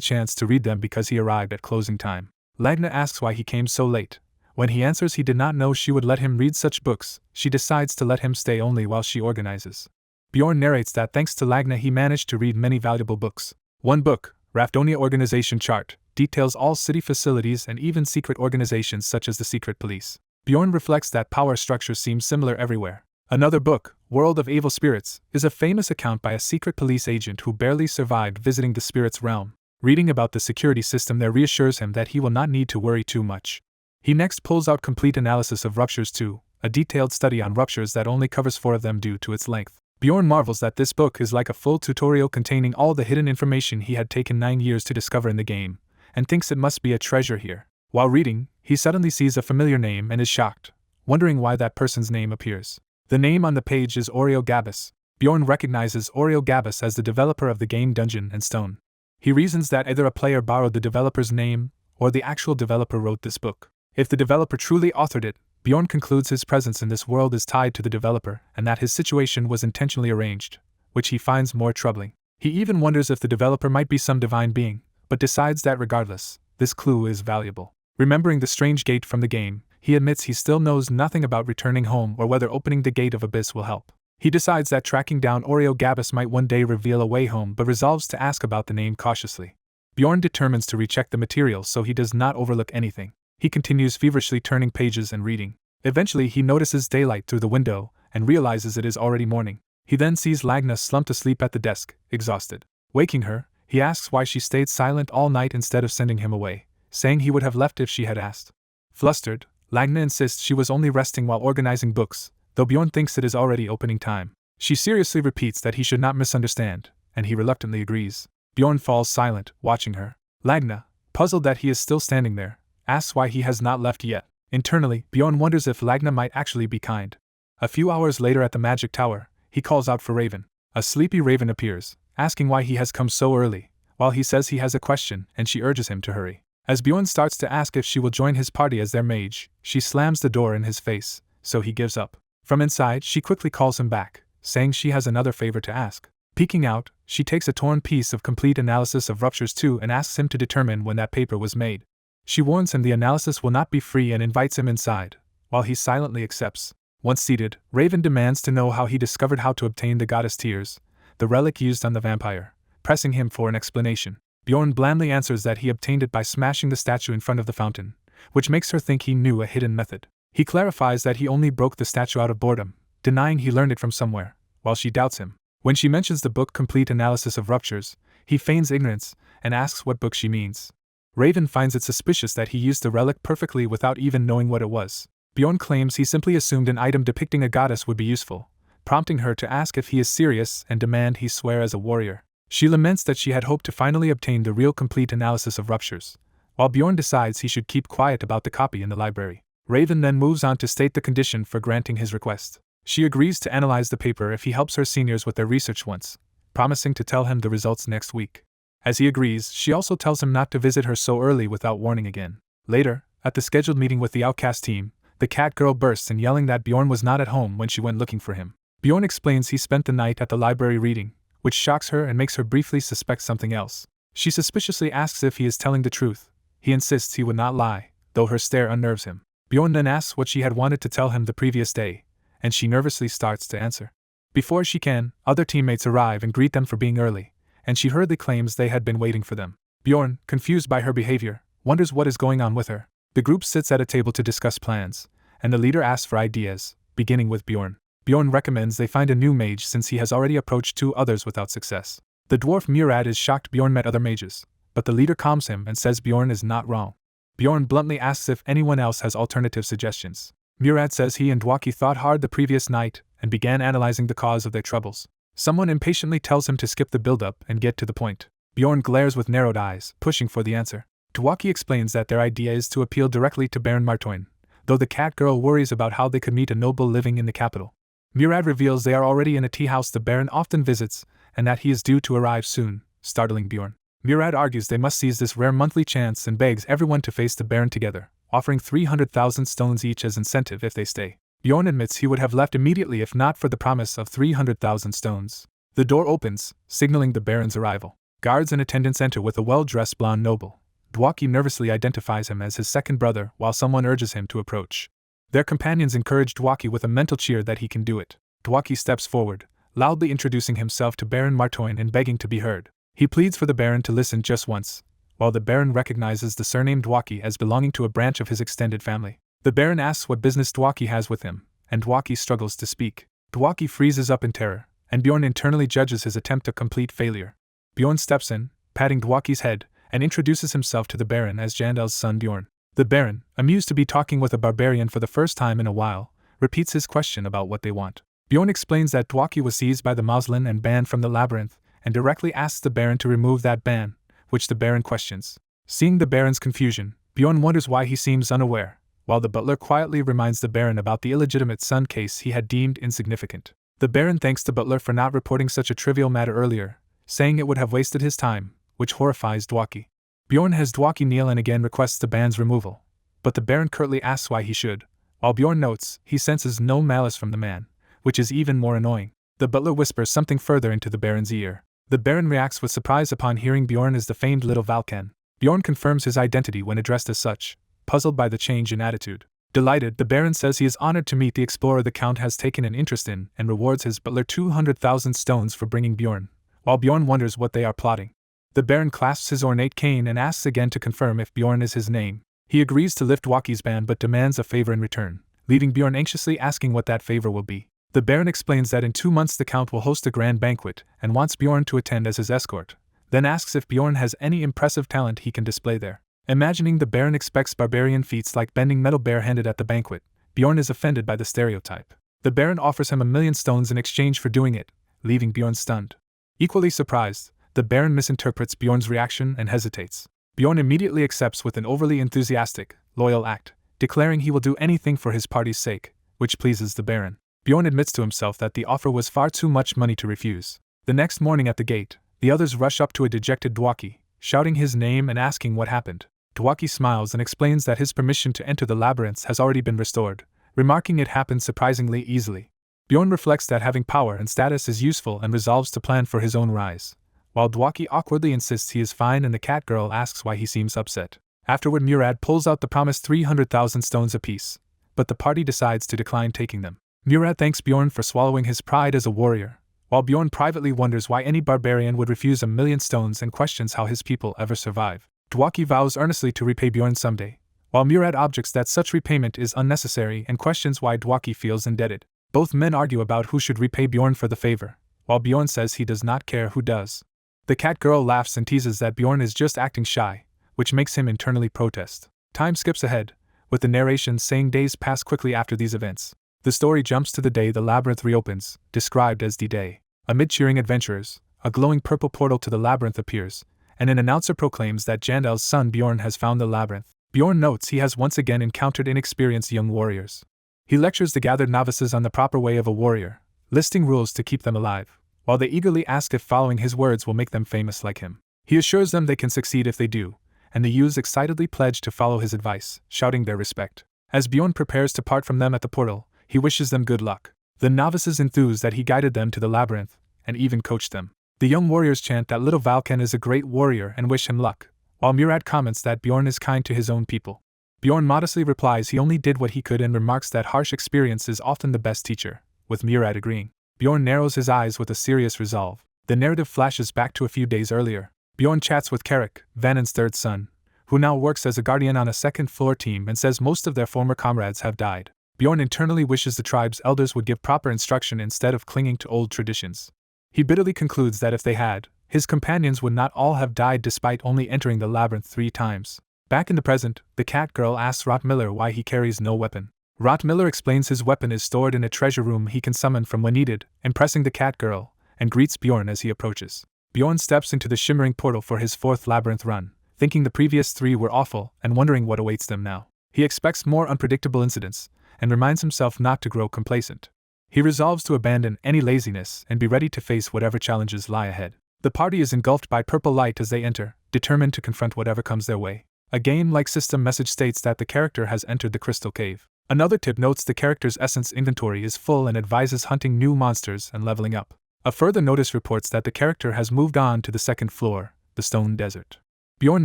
chance to read them because he arrived at closing time. Lagna asks why he came so late. When he answers he did not know she would let him read such books, she decides to let him stay only while she organizes. Bjorn narrates that thanks to Lagna he managed to read many valuable books. One book, Raponia Organization Chart, details all city facilities and even secret organizations such as the secret police. Bjorn reflects that power structures seem similar everywhere. Another book, World of Evil Spirits, is a famous account by a secret police agent who barely survived visiting the spirit's realm. Reading about the security system there reassures him that he will not need to worry too much. He next pulls out Complete Analysis of Ruptures 2, a detailed study on ruptures that only covers 4 of them due to its length. Bjorn marvels that this book is like a full tutorial containing all the hidden information he had taken 9 years to discover in the game, and thinks it must be a treasure here. While reading, he suddenly sees a familiar name and is shocked, wondering why that person's name appears. The name on the page is Oreo Gabus. Bjorn recognizes Oreo Gabus as the developer of the game Dungeon and Stone. He reasons that either a player borrowed the developer's name, or the actual developer wrote this book. If the developer truly authored it, Bjorn concludes his presence in this world is tied to the developer and that his situation was intentionally arranged, which he finds more troubling. He even wonders if the developer might be some divine being, but decides that regardless, this clue is valuable. Remembering the strange gate from the game, he admits he still knows nothing about returning home or whether opening the Gate of Abyss will help. He decides that tracking down Oreo Gabus might one day reveal a way home but resolves to ask about the name cautiously. Bjorn determines to recheck the materials so he does not overlook anything. He continues feverishly turning pages and reading. Eventually he notices daylight through the window and realizes it is already morning. He then sees Lagna slumped asleep at the desk, exhausted. Waking her, he asks why she stayed silent all night instead of sending him away, saying he would have left if she had asked. Flustered, Lagna insists she was only resting while organizing books, though Bjorn thinks it is already opening time. She seriously repeats that he should not misunderstand, and he reluctantly agrees. Bjorn falls silent, watching her. Lagna, puzzled that he is still standing there, asks why he has not left yet. Internally, Bjorn wonders if Lagna might actually be kind. A few hours later at the magic tower, he calls out for Raven. A sleepy Raven appears, asking why he has come so early, while he says he has a question and she urges him to hurry. As Bjorn starts to ask if she will join his party as their mage, she slams the door in his face, so he gives up. From inside, she quickly calls him back, saying she has another favor to ask. Peeking out, she takes a torn piece of Complete Analysis of Ruptures 2 and asks him to determine when that paper was made. She warns him the analysis will not be free and invites him inside, while he silently accepts. Once seated, Raven demands to know how he discovered how to obtain the goddess tears, the relic used on the vampire, pressing him for an explanation. Bjorn blandly answers that he obtained it by smashing the statue in front of the fountain, which makes her think he knew a hidden method. He clarifies that he only broke the statue out of boredom, denying he learned it from somewhere, while she doubts him. When she mentions the book Complete Analysis of Ruptures, he feigns ignorance and asks what book she means. Raven finds it suspicious that he used the relic perfectly without even knowing what it was. Bjorn claims he simply assumed an item depicting a goddess would be useful, prompting her to ask if he is serious and demand he swear as a warrior. She laments that she had hoped to finally obtain the real Complete Analysis of Ruptures, while Bjorn decides he should keep quiet about the copy in the library. Raven then moves on to state the condition for granting his request. She agrees to analyze the paper if he helps her seniors with their research once, promising to tell him the results next week. As he agrees, she also tells him not to visit her so early without warning again. Later, at the scheduled meeting with the outcast team, the cat girl bursts in yelling that Bjorn was not at home when she went looking for him. Bjorn explains he spent the night at the library reading, which shocks her and makes her briefly suspect something else. She suspiciously asks if he is telling the truth. He insists he would not lie, though her stare unnerves him. Bjorn then asks what she had wanted to tell him the previous day, and she nervously starts to answer. Before she can, other teammates arrive and greet them for being early, and she hurriedly claims they had been waiting for them. Bjorn, confused by her behavior, wonders what is going on with her. The group sits at a table to discuss plans, and the leader asks for ideas, beginning with Bjorn. Bjorn recommends they find a new mage since he has already approached 2 others without success. The dwarf Murad is shocked Bjorn met other mages, but the leader calms him and says Bjorn is not wrong. Bjorn bluntly asks if anyone else has alternative suggestions. Murad says he and Dwaki thought hard the previous night and began analyzing the cause of their troubles. Someone impatiently tells him to skip the build-up and get to the point. Bjorn glares with narrowed eyes, pushing for the answer. Dwaki explains that their idea is to appeal directly to Baron Martoin, though the cat girl worries about how they could meet a noble living in the capital. Murad reveals they are already in a tea house the Baron often visits, and that he is due to arrive soon, startling Bjorn. Murad argues they must seize this rare monthly chance and begs everyone to face the Baron together, offering 300,000 stones each as incentive if they stay. Bjorn admits he would have left immediately if not for the promise of 300,000 stones. The door opens, signaling the Baron's arrival. Guards and attendants enter with a well-dressed blonde noble. Dwaki nervously identifies him as his second brother while someone urges him to approach. Their companions encourage Dwaki with a mental cheer that he can do it. Dwaki steps forward, loudly introducing himself to Baron Martoin and begging to be heard. He pleads for the Baron to listen just once, while the Baron recognizes the surname Dwaki as belonging to a branch of his extended family. The Baron asks what business Dwaki has with him, and Dwaki struggles to speak. Dwaki freezes up in terror, and Bjorn internally judges his attempt a complete failure. Bjorn steps in, patting Dwaki's head, and introduces himself to the Baron as Jandel's son Bjorn. The Baron, amused to be talking with a barbarian for the first time in a while, repeats his question about what they want. Bjorn explains that Dwaki was seized by the Moslin and banned from the labyrinth, and directly asks the Baron to remove that ban, which the Baron questions. Seeing the Baron's confusion, Bjorn wonders why he seems unaware, while the butler quietly reminds the Baron about the illegitimate son case he had deemed insignificant. The Baron thanks the butler for not reporting such a trivial matter earlier, saying it would have wasted his time, which horrifies Dwaki. Bjorn has Dwaki kneel and again requests the ban's removal, but the Baron curtly asks why he should. While Bjorn notes, he senses no malice from the man, which is even more annoying. The butler whispers something further into the Baron's ear. The Baron reacts with surprise upon hearing Bjorn is the famed little Valken. Bjorn confirms his identity when addressed as such, puzzled by the change in attitude. Delighted, the Baron says he is honored to meet the explorer the Count has taken an interest in and rewards his butler 200,000 stones for bringing Bjorn, while Bjorn wonders what they are plotting. The Baron clasps his ornate cane and asks again to confirm if Bjorn is his name. He agrees to lift Dwaki's ban but demands a favor in return, leaving Bjorn anxiously asking what that favor will be. The Baron explains that in 2 months the Count will host a grand banquet and wants Bjorn to attend as his escort, then asks if Bjorn has any impressive talent he can display there. Imagining the Baron expects barbarian feats like bending metal barehanded at the banquet, Bjorn is offended by the stereotype. The Baron offers him 1,000,000 stones in exchange for doing it, leaving Bjorn stunned. Equally surprised, the Baron misinterprets Bjorn's reaction and hesitates. Bjorn immediately accepts with an overly enthusiastic, loyal act, declaring he will do anything for his party's sake, which pleases the Baron. Bjorn admits to himself that the offer was far too much money to refuse. The next morning at the gate, the others rush up to a dejected Dwaki, shouting his name and asking what happened. Dwaki smiles and explains that his permission to enter the labyrinths has already been restored, remarking it happened surprisingly easily. Bjorn reflects that having power and status is useful and resolves to plan for his own rise, while Dwaki awkwardly insists he is fine and the cat girl asks why he seems upset. Afterward, Murad pulls out the promised 300,000 stones apiece, but the party decides to decline taking them. Murad thanks Bjorn for swallowing his pride as a warrior, while Bjorn privately wonders why any barbarian would refuse 1,000,000 stones and questions how his people ever survive. Dwaki vows earnestly to repay Bjorn someday, while Murad objects that such repayment is unnecessary and questions why Dwaki feels indebted. Both men argue about who should repay Bjorn for the favor, while Bjorn says he does not care who does. The cat girl laughs and teases that Bjorn is just acting shy, which makes him internally protest. Time skips ahead, with the narration saying days pass quickly after these events. The story jumps to the day the labyrinth reopens, described as D-Day. Amid cheering adventurers, a glowing purple portal to the labyrinth appears, and an announcer proclaims that Jandel's son Bjorn has found the labyrinth. Bjorn notes he has once again encountered inexperienced young warriors. He lectures the gathered novices on the proper way of a warrior, listing rules to keep them alive, while they eagerly ask if following his words will make them famous like him. He assures them they can succeed if they do, and the youths excitedly pledge to follow his advice, shouting their respect. As Bjorn prepares to part from them at the portal, he wishes them good luck. The novices enthuse that he guided them to the labyrinth, and even coached them. The young warriors chant that little Valken is a great warrior and wish him luck, while Murad comments that Bjorn is kind to his own people. Bjorn modestly replies he only did what he could and remarks that harsh experience is often the best teacher, with Murad agreeing. Bjorn narrows his eyes with a serious resolve. The narrative flashes back to a few days earlier. Bjorn chats with Carrick, Vanon's third son, who now works as a guardian on a second-floor team and says most of their former comrades have died. Bjorn internally wishes the tribe's elders would give proper instruction instead of clinging to old traditions. He bitterly concludes that if they had, his companions would not all have died despite only entering the labyrinth 3 times. Back in the present, the cat girl asks Rottmiller why he carries no weapon. Rottmiller explains his weapon is stored in a treasure room he can summon from when needed, impressing the cat girl, and greets Bjorn as he approaches. Bjorn steps into the shimmering portal for his 4th labyrinth run, thinking the previous 3 were awful and wondering what awaits them now. He expects more unpredictable incidents, and reminds himself not to grow complacent. He resolves to abandon any laziness and be ready to face whatever challenges lie ahead. The party is engulfed by purple light as they enter, determined to confront whatever comes their way. A game-like system message states that the character has entered the crystal cave. Another tip notes the character's essence inventory is full and advises hunting new monsters and leveling up. A further notice reports that the character has moved on to the 2nd floor, the Stone Desert. Bjorn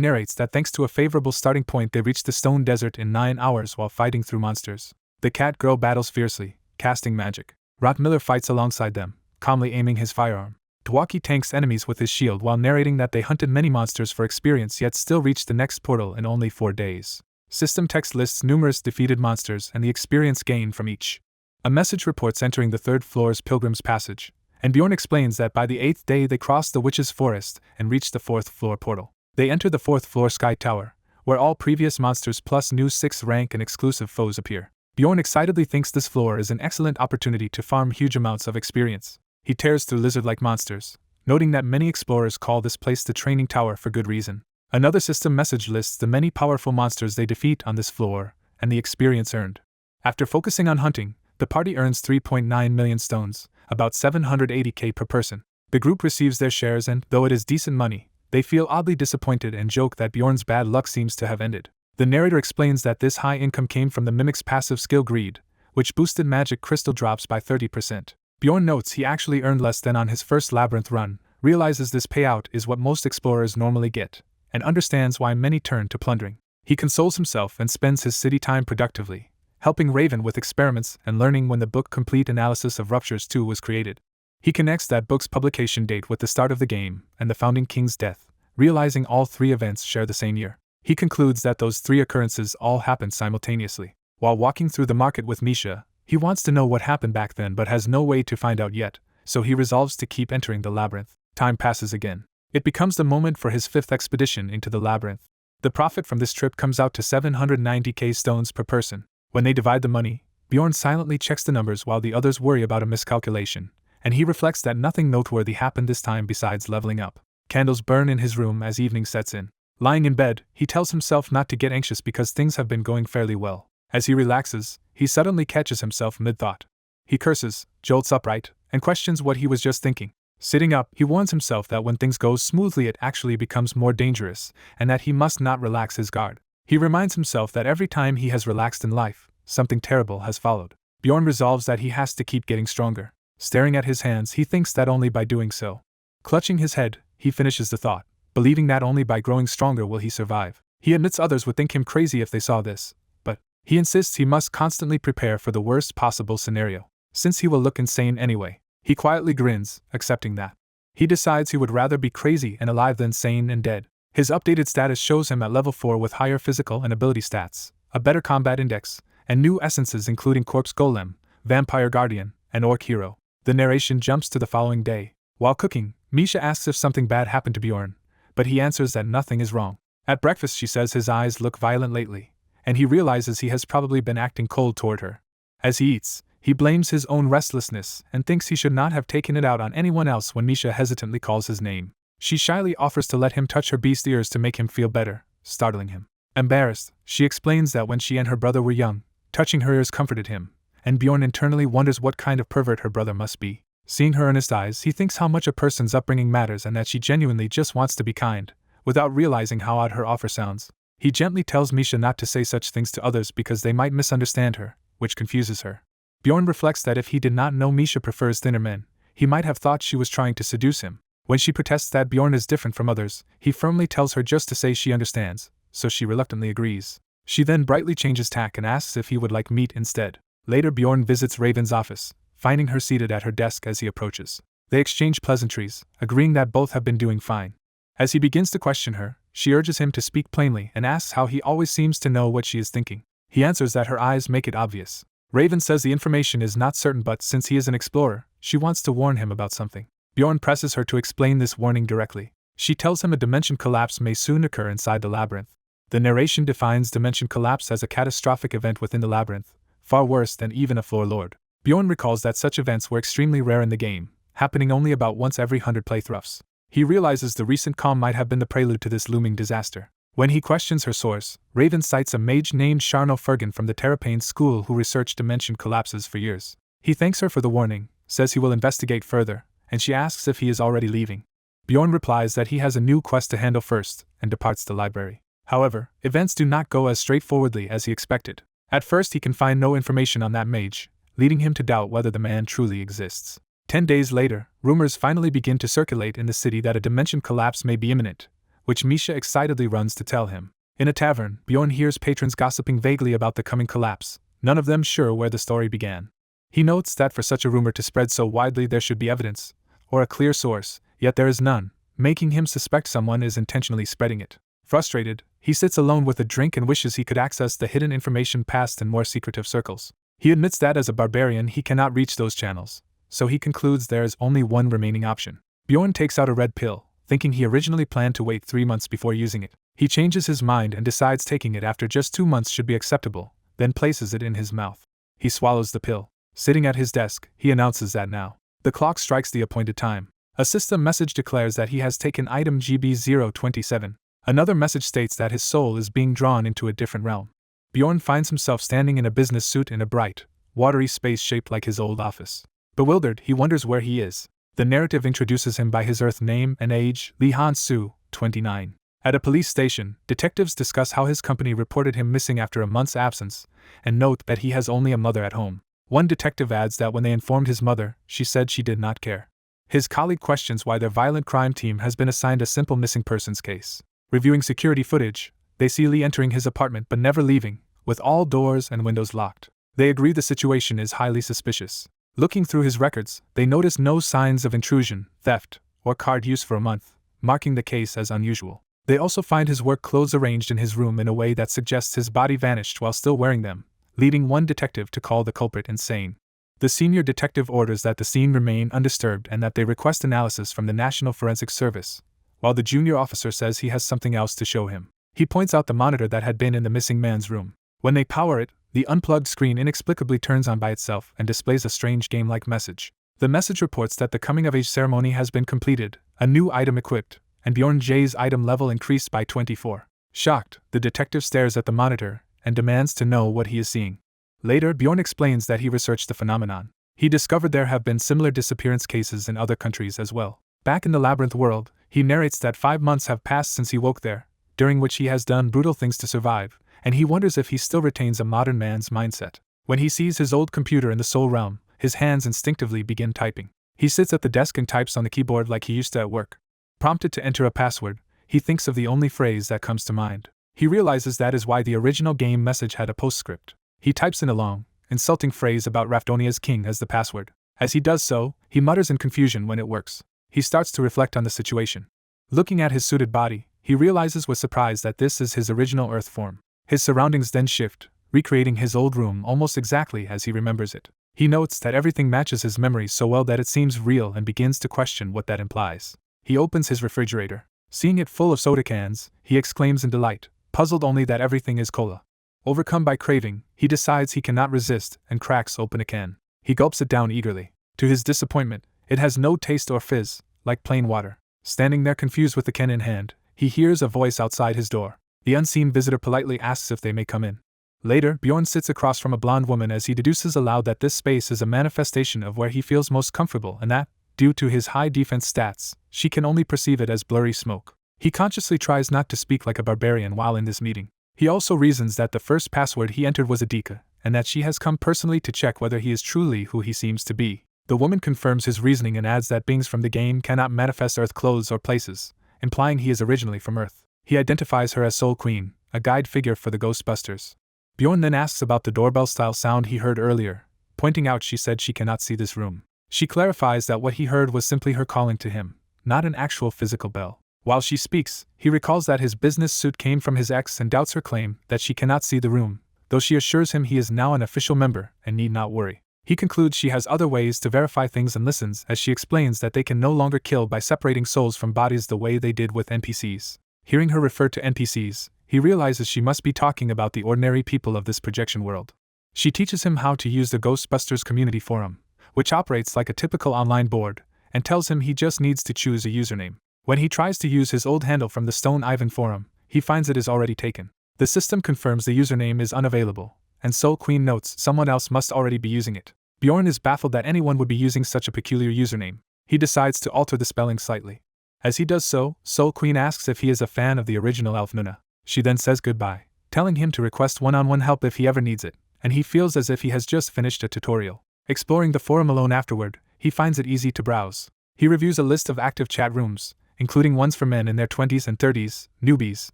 narrates that thanks to a favorable starting point they reached the Stone Desert in 9 hours while fighting through monsters. The cat girl battles fiercely, casting magic. Rottmiller fights alongside them, calmly aiming his firearm. Dwaki tanks enemies with his shield while narrating that they hunted many monsters for experience yet still reached the next portal in only 4 days. System text lists numerous defeated monsters and the experience gained from each. A message reports entering the 3rd floor's Pilgrim's Passage, and Bjorn explains that by the 8th day they crossed the Witch's Forest and reached the 4th floor portal. They enter the 4th floor Sky Tower, where all previous monsters plus new 6th rank and exclusive foes appear. Bjorn excitedly thinks this floor is an excellent opportunity to farm huge amounts of experience. He tears through lizard-like monsters, noting that many explorers call this place the Training Tower for good reason. Another system message lists the many powerful monsters they defeat on this floor, and the experience earned. After focusing on hunting, the party earns 3.9 million stones, about 780k per person. The group receives their shares and, though it is decent money, they feel oddly disappointed and joke that Bjorn's bad luck seems to have ended. The narrator explains that this high income came from the mimic's passive skill Greed, which boosted magic crystal drops by 30%. Bjorn notes he actually earned less than on his first labyrinth run, realizes this payout is what most explorers normally get, and understands why many turn to plundering. He consoles himself and spends his city time productively, helping Raven with experiments and learning when the book Complete Analysis of Ruptures 2 was created. He connects that book's publication date with the start of the game and the Founding King's death, realizing all 3 events share the same year. He concludes that those 3 occurrences all happened simultaneously. While walking through the market with Misha, he wants to know what happened back then but has no way to find out yet, so he resolves to keep entering the labyrinth. Time passes again. It becomes the moment for his 5th expedition into the labyrinth. The profit from this trip comes out to 790k stones per person. When they divide the money, Bjorn silently checks the numbers while the others worry about a miscalculation, and he reflects that nothing noteworthy happened this time besides leveling up. Candles burn in his room as evening sets in. Lying in bed, he tells himself not to get anxious because things have been going fairly well. As he relaxes, he suddenly catches himself mid-thought. He curses, jolts upright, and questions what he was just thinking. Sitting up, he warns himself that when things go smoothly it actually becomes more dangerous, and that he must not relax his guard. He reminds himself that every time he has relaxed in life, something terrible has followed. Bjorn resolves that he has to keep getting stronger. Staring at his hands, he thinks that only by doing so. Clutching his head, he finishes the thought, believing that only by growing stronger will he survive. He admits others would think him crazy if they saw this, but he insists he must constantly prepare for the worst possible scenario, since he will look insane anyway. He quietly grins, accepting that. He decides he would rather be crazy and alive than sane and dead. His updated status shows him at level 4 with higher physical and ability stats, a better combat index, and new essences including Corpse Golem, Vampire Guardian, and Orc Hero. The narration jumps to the following day. While cooking, Misha asks if something bad happened to Bjorn, but he answers that nothing is wrong. At breakfast she says his eyes look violent lately, and he realizes he has probably been acting cold toward her. As he eats, he blames his own restlessness and thinks he should not have taken it out on anyone else when Misha hesitantly calls his name. She shyly offers to let him touch her beast ears to make him feel better, startling him. Embarrassed, she explains that when she and her brother were young, touching her ears comforted him, and Bjorn internally wonders what kind of pervert her brother must be. Seeing her earnest eyes, he thinks how much a person's upbringing matters and that she genuinely just wants to be kind, without realizing how odd her offer sounds. He gently tells Misha not to say such things to others because they might misunderstand her, which confuses her. Bjorn reflects that if he did not know Misha prefers thinner men, he might have thought she was trying to seduce him. When she protests that Bjorn is different from others, he firmly tells her just to say she understands, so she reluctantly agrees. She then brightly changes tack and asks if he would like meat instead. Later Bjorn visits Raven's office, finding her seated at her desk as he approaches. They exchange pleasantries, agreeing that both have been doing fine. As he begins to question her, she urges him to speak plainly and asks how he always seems to know what she is thinking. He answers that her eyes make it obvious. Raven says the information is not certain, but since he is an explorer, she wants to warn him about something. Bjorn presses her to explain this warning directly. She tells him a dimension collapse may soon occur inside the labyrinth. The narration defines dimension collapse as a catastrophic event within the labyrinth, far worse than even a floor lord. Bjorn recalls that such events were extremely rare in the game, happening only about once every 100 playthroughs. He realizes the recent calm might have been the prelude to this looming disaster. When he questions her source, Raven cites a mage named Sharno Fergan from the Terrapane school who researched dimension collapses for years. He thanks her for the warning, says he will investigate further, and she asks if he is already leaving. Bjorn replies that he has a new quest to handle first, and departs the library. However, events do not go as straightforwardly as he expected. At first he can find no information on that mage, leading him to doubt whether the man truly exists. 10 days later, rumors finally begin to circulate in the city that a dimension collapse may be imminent, which Misha excitedly runs to tell him. In a tavern, Bjorn hears patrons gossiping vaguely about the coming collapse, none of them sure where the story began. He notes that for such a rumor to spread so widely there should be evidence, or a clear source, yet there is none, making him suspect someone is intentionally spreading it. Frustrated, he sits alone with a drink and wishes he could access the hidden information passed in more secretive circles. He admits that as a barbarian he cannot reach those channels, so he concludes there is only one remaining option. Bjorn takes out a red pill, thinking he originally planned to wait 3 months before using it. He changes his mind and decides taking it after just 2 months should be acceptable, then places it in his mouth. He swallows the pill. Sitting at his desk, he announces that now. The clock strikes the appointed time. A system message declares that he has taken item GB027. Another message states that his soul is being drawn into a different realm. Bjorn finds himself standing in a business suit in a bright, watery space shaped like his old office. Bewildered, he wonders where he is. The narrative introduces him by his Earth name and age, Lee Han-soo, 29. At a police station, detectives discuss how his company reported him missing after a month's absence, and note that he has only a mother at home. One detective adds that when they informed his mother, she said she did not care. His colleague questions why their violent crime team has been assigned a simple missing persons case. Reviewing security footage, they see Lee entering his apartment but never leaving, with all doors and windows locked. They agree the situation is highly suspicious. Looking through his records, they notice no signs of intrusion, theft, or card use for a month, marking the case as unusual. They also find his work clothes arranged in his room in a way that suggests his body vanished while still wearing them, leading one detective to call the culprit insane. The senior detective orders that the scene remain undisturbed and that they request analysis from the National Forensic Service, while the junior officer says he has something else to show him. He points out the monitor that had been in the missing man's room. When they power it, the unplugged screen inexplicably turns on by itself and displays a strange game-like message. The message reports that the coming-of-age ceremony has been completed, a new item equipped, and Bjorn J's item level increased by 24. Shocked, the detective stares at the monitor and demands to know what he is seeing. Later, Bjorn explains that he researched the phenomenon. He discovered there have been similar disappearance cases in other countries as well. Back in the labyrinth world, he narrates that 5 months have passed since he woke there, during which he has done brutal things to survive, and he wonders if he still retains a modern man's mindset. When he sees his old computer in the soul realm, his hands instinctively begin typing. He sits at the desk and types on the keyboard like he used to at work. Prompted to enter a password, he thinks of the only phrase that comes to mind. He realizes that is why the original game message had a postscript. He types in a long, insulting phrase about Raptonia's king as the password. As he does so, he mutters in confusion when it works. He starts to reflect on the situation. Looking at his suited body, he realizes with surprise that this is his original Earth form. His surroundings then shift, recreating his old room almost exactly as he remembers it. He notes that everything matches his memories so well that it seems real and begins to question what that implies. He opens his refrigerator. Seeing it full of soda cans, he exclaims in delight, puzzled only that everything is cola. Overcome by craving, he decides he cannot resist and cracks open a can. He gulps it down eagerly. To his disappointment, it has no taste or fizz, like plain water. Standing there confused with the can in hand, he hears a voice outside his door. The unseen visitor politely asks if they may come in. Later, Bjorn sits across from a blonde woman as he deduces aloud that this space is a manifestation of where he feels most comfortable and that, due to his high defense stats, she can only perceive it as blurry smoke. He consciously tries not to speak like a barbarian while in this meeting. He also reasons that the first password he entered was Adika, and that she has come personally to check whether he is truly who he seems to be. The woman confirms his reasoning and adds that beings from the game cannot manifest Earth clothes or places, implying he is originally from Earth. He identifies her as Soul Queen, a guide figure for the Ghostbusters. Bjorn then asks about the doorbell-style sound he heard earlier, pointing out she said she cannot see this room. She clarifies that what he heard was simply her calling to him, not an actual physical bell. While she speaks, he recalls that his business suit came from his ex and doubts her claim that she cannot see the room, though she assures him he is now an official member and need not worry. He concludes she has other ways to verify things and listens as she explains that they can no longer kill by separating souls from bodies the way they did with NPCs. Hearing her refer to NPCs, he realizes she must be talking about the ordinary people of this projection world. She teaches him how to use the Ghostbusters community forum, which operates like a typical online board, and tells him he just needs to choose a username. When he tries to use his old handle from the Stone Ivan forum, he finds it is already taken. The system confirms the username is unavailable, and Soul Queen notes someone else must already be using it. Bjorn is baffled that anyone would be using such a peculiar username. He decides to alter the spelling slightly. As he does so, Soul Queen asks if he is a fan of the original Elf Nuna. She then says goodbye, telling him to request one-on-one help if he ever needs it, and he feels as if he has just finished a tutorial. Exploring the forum alone afterward, he finds it easy to browse. He reviews a list of active chat rooms, including ones for men in their 20s and 30s, newbies,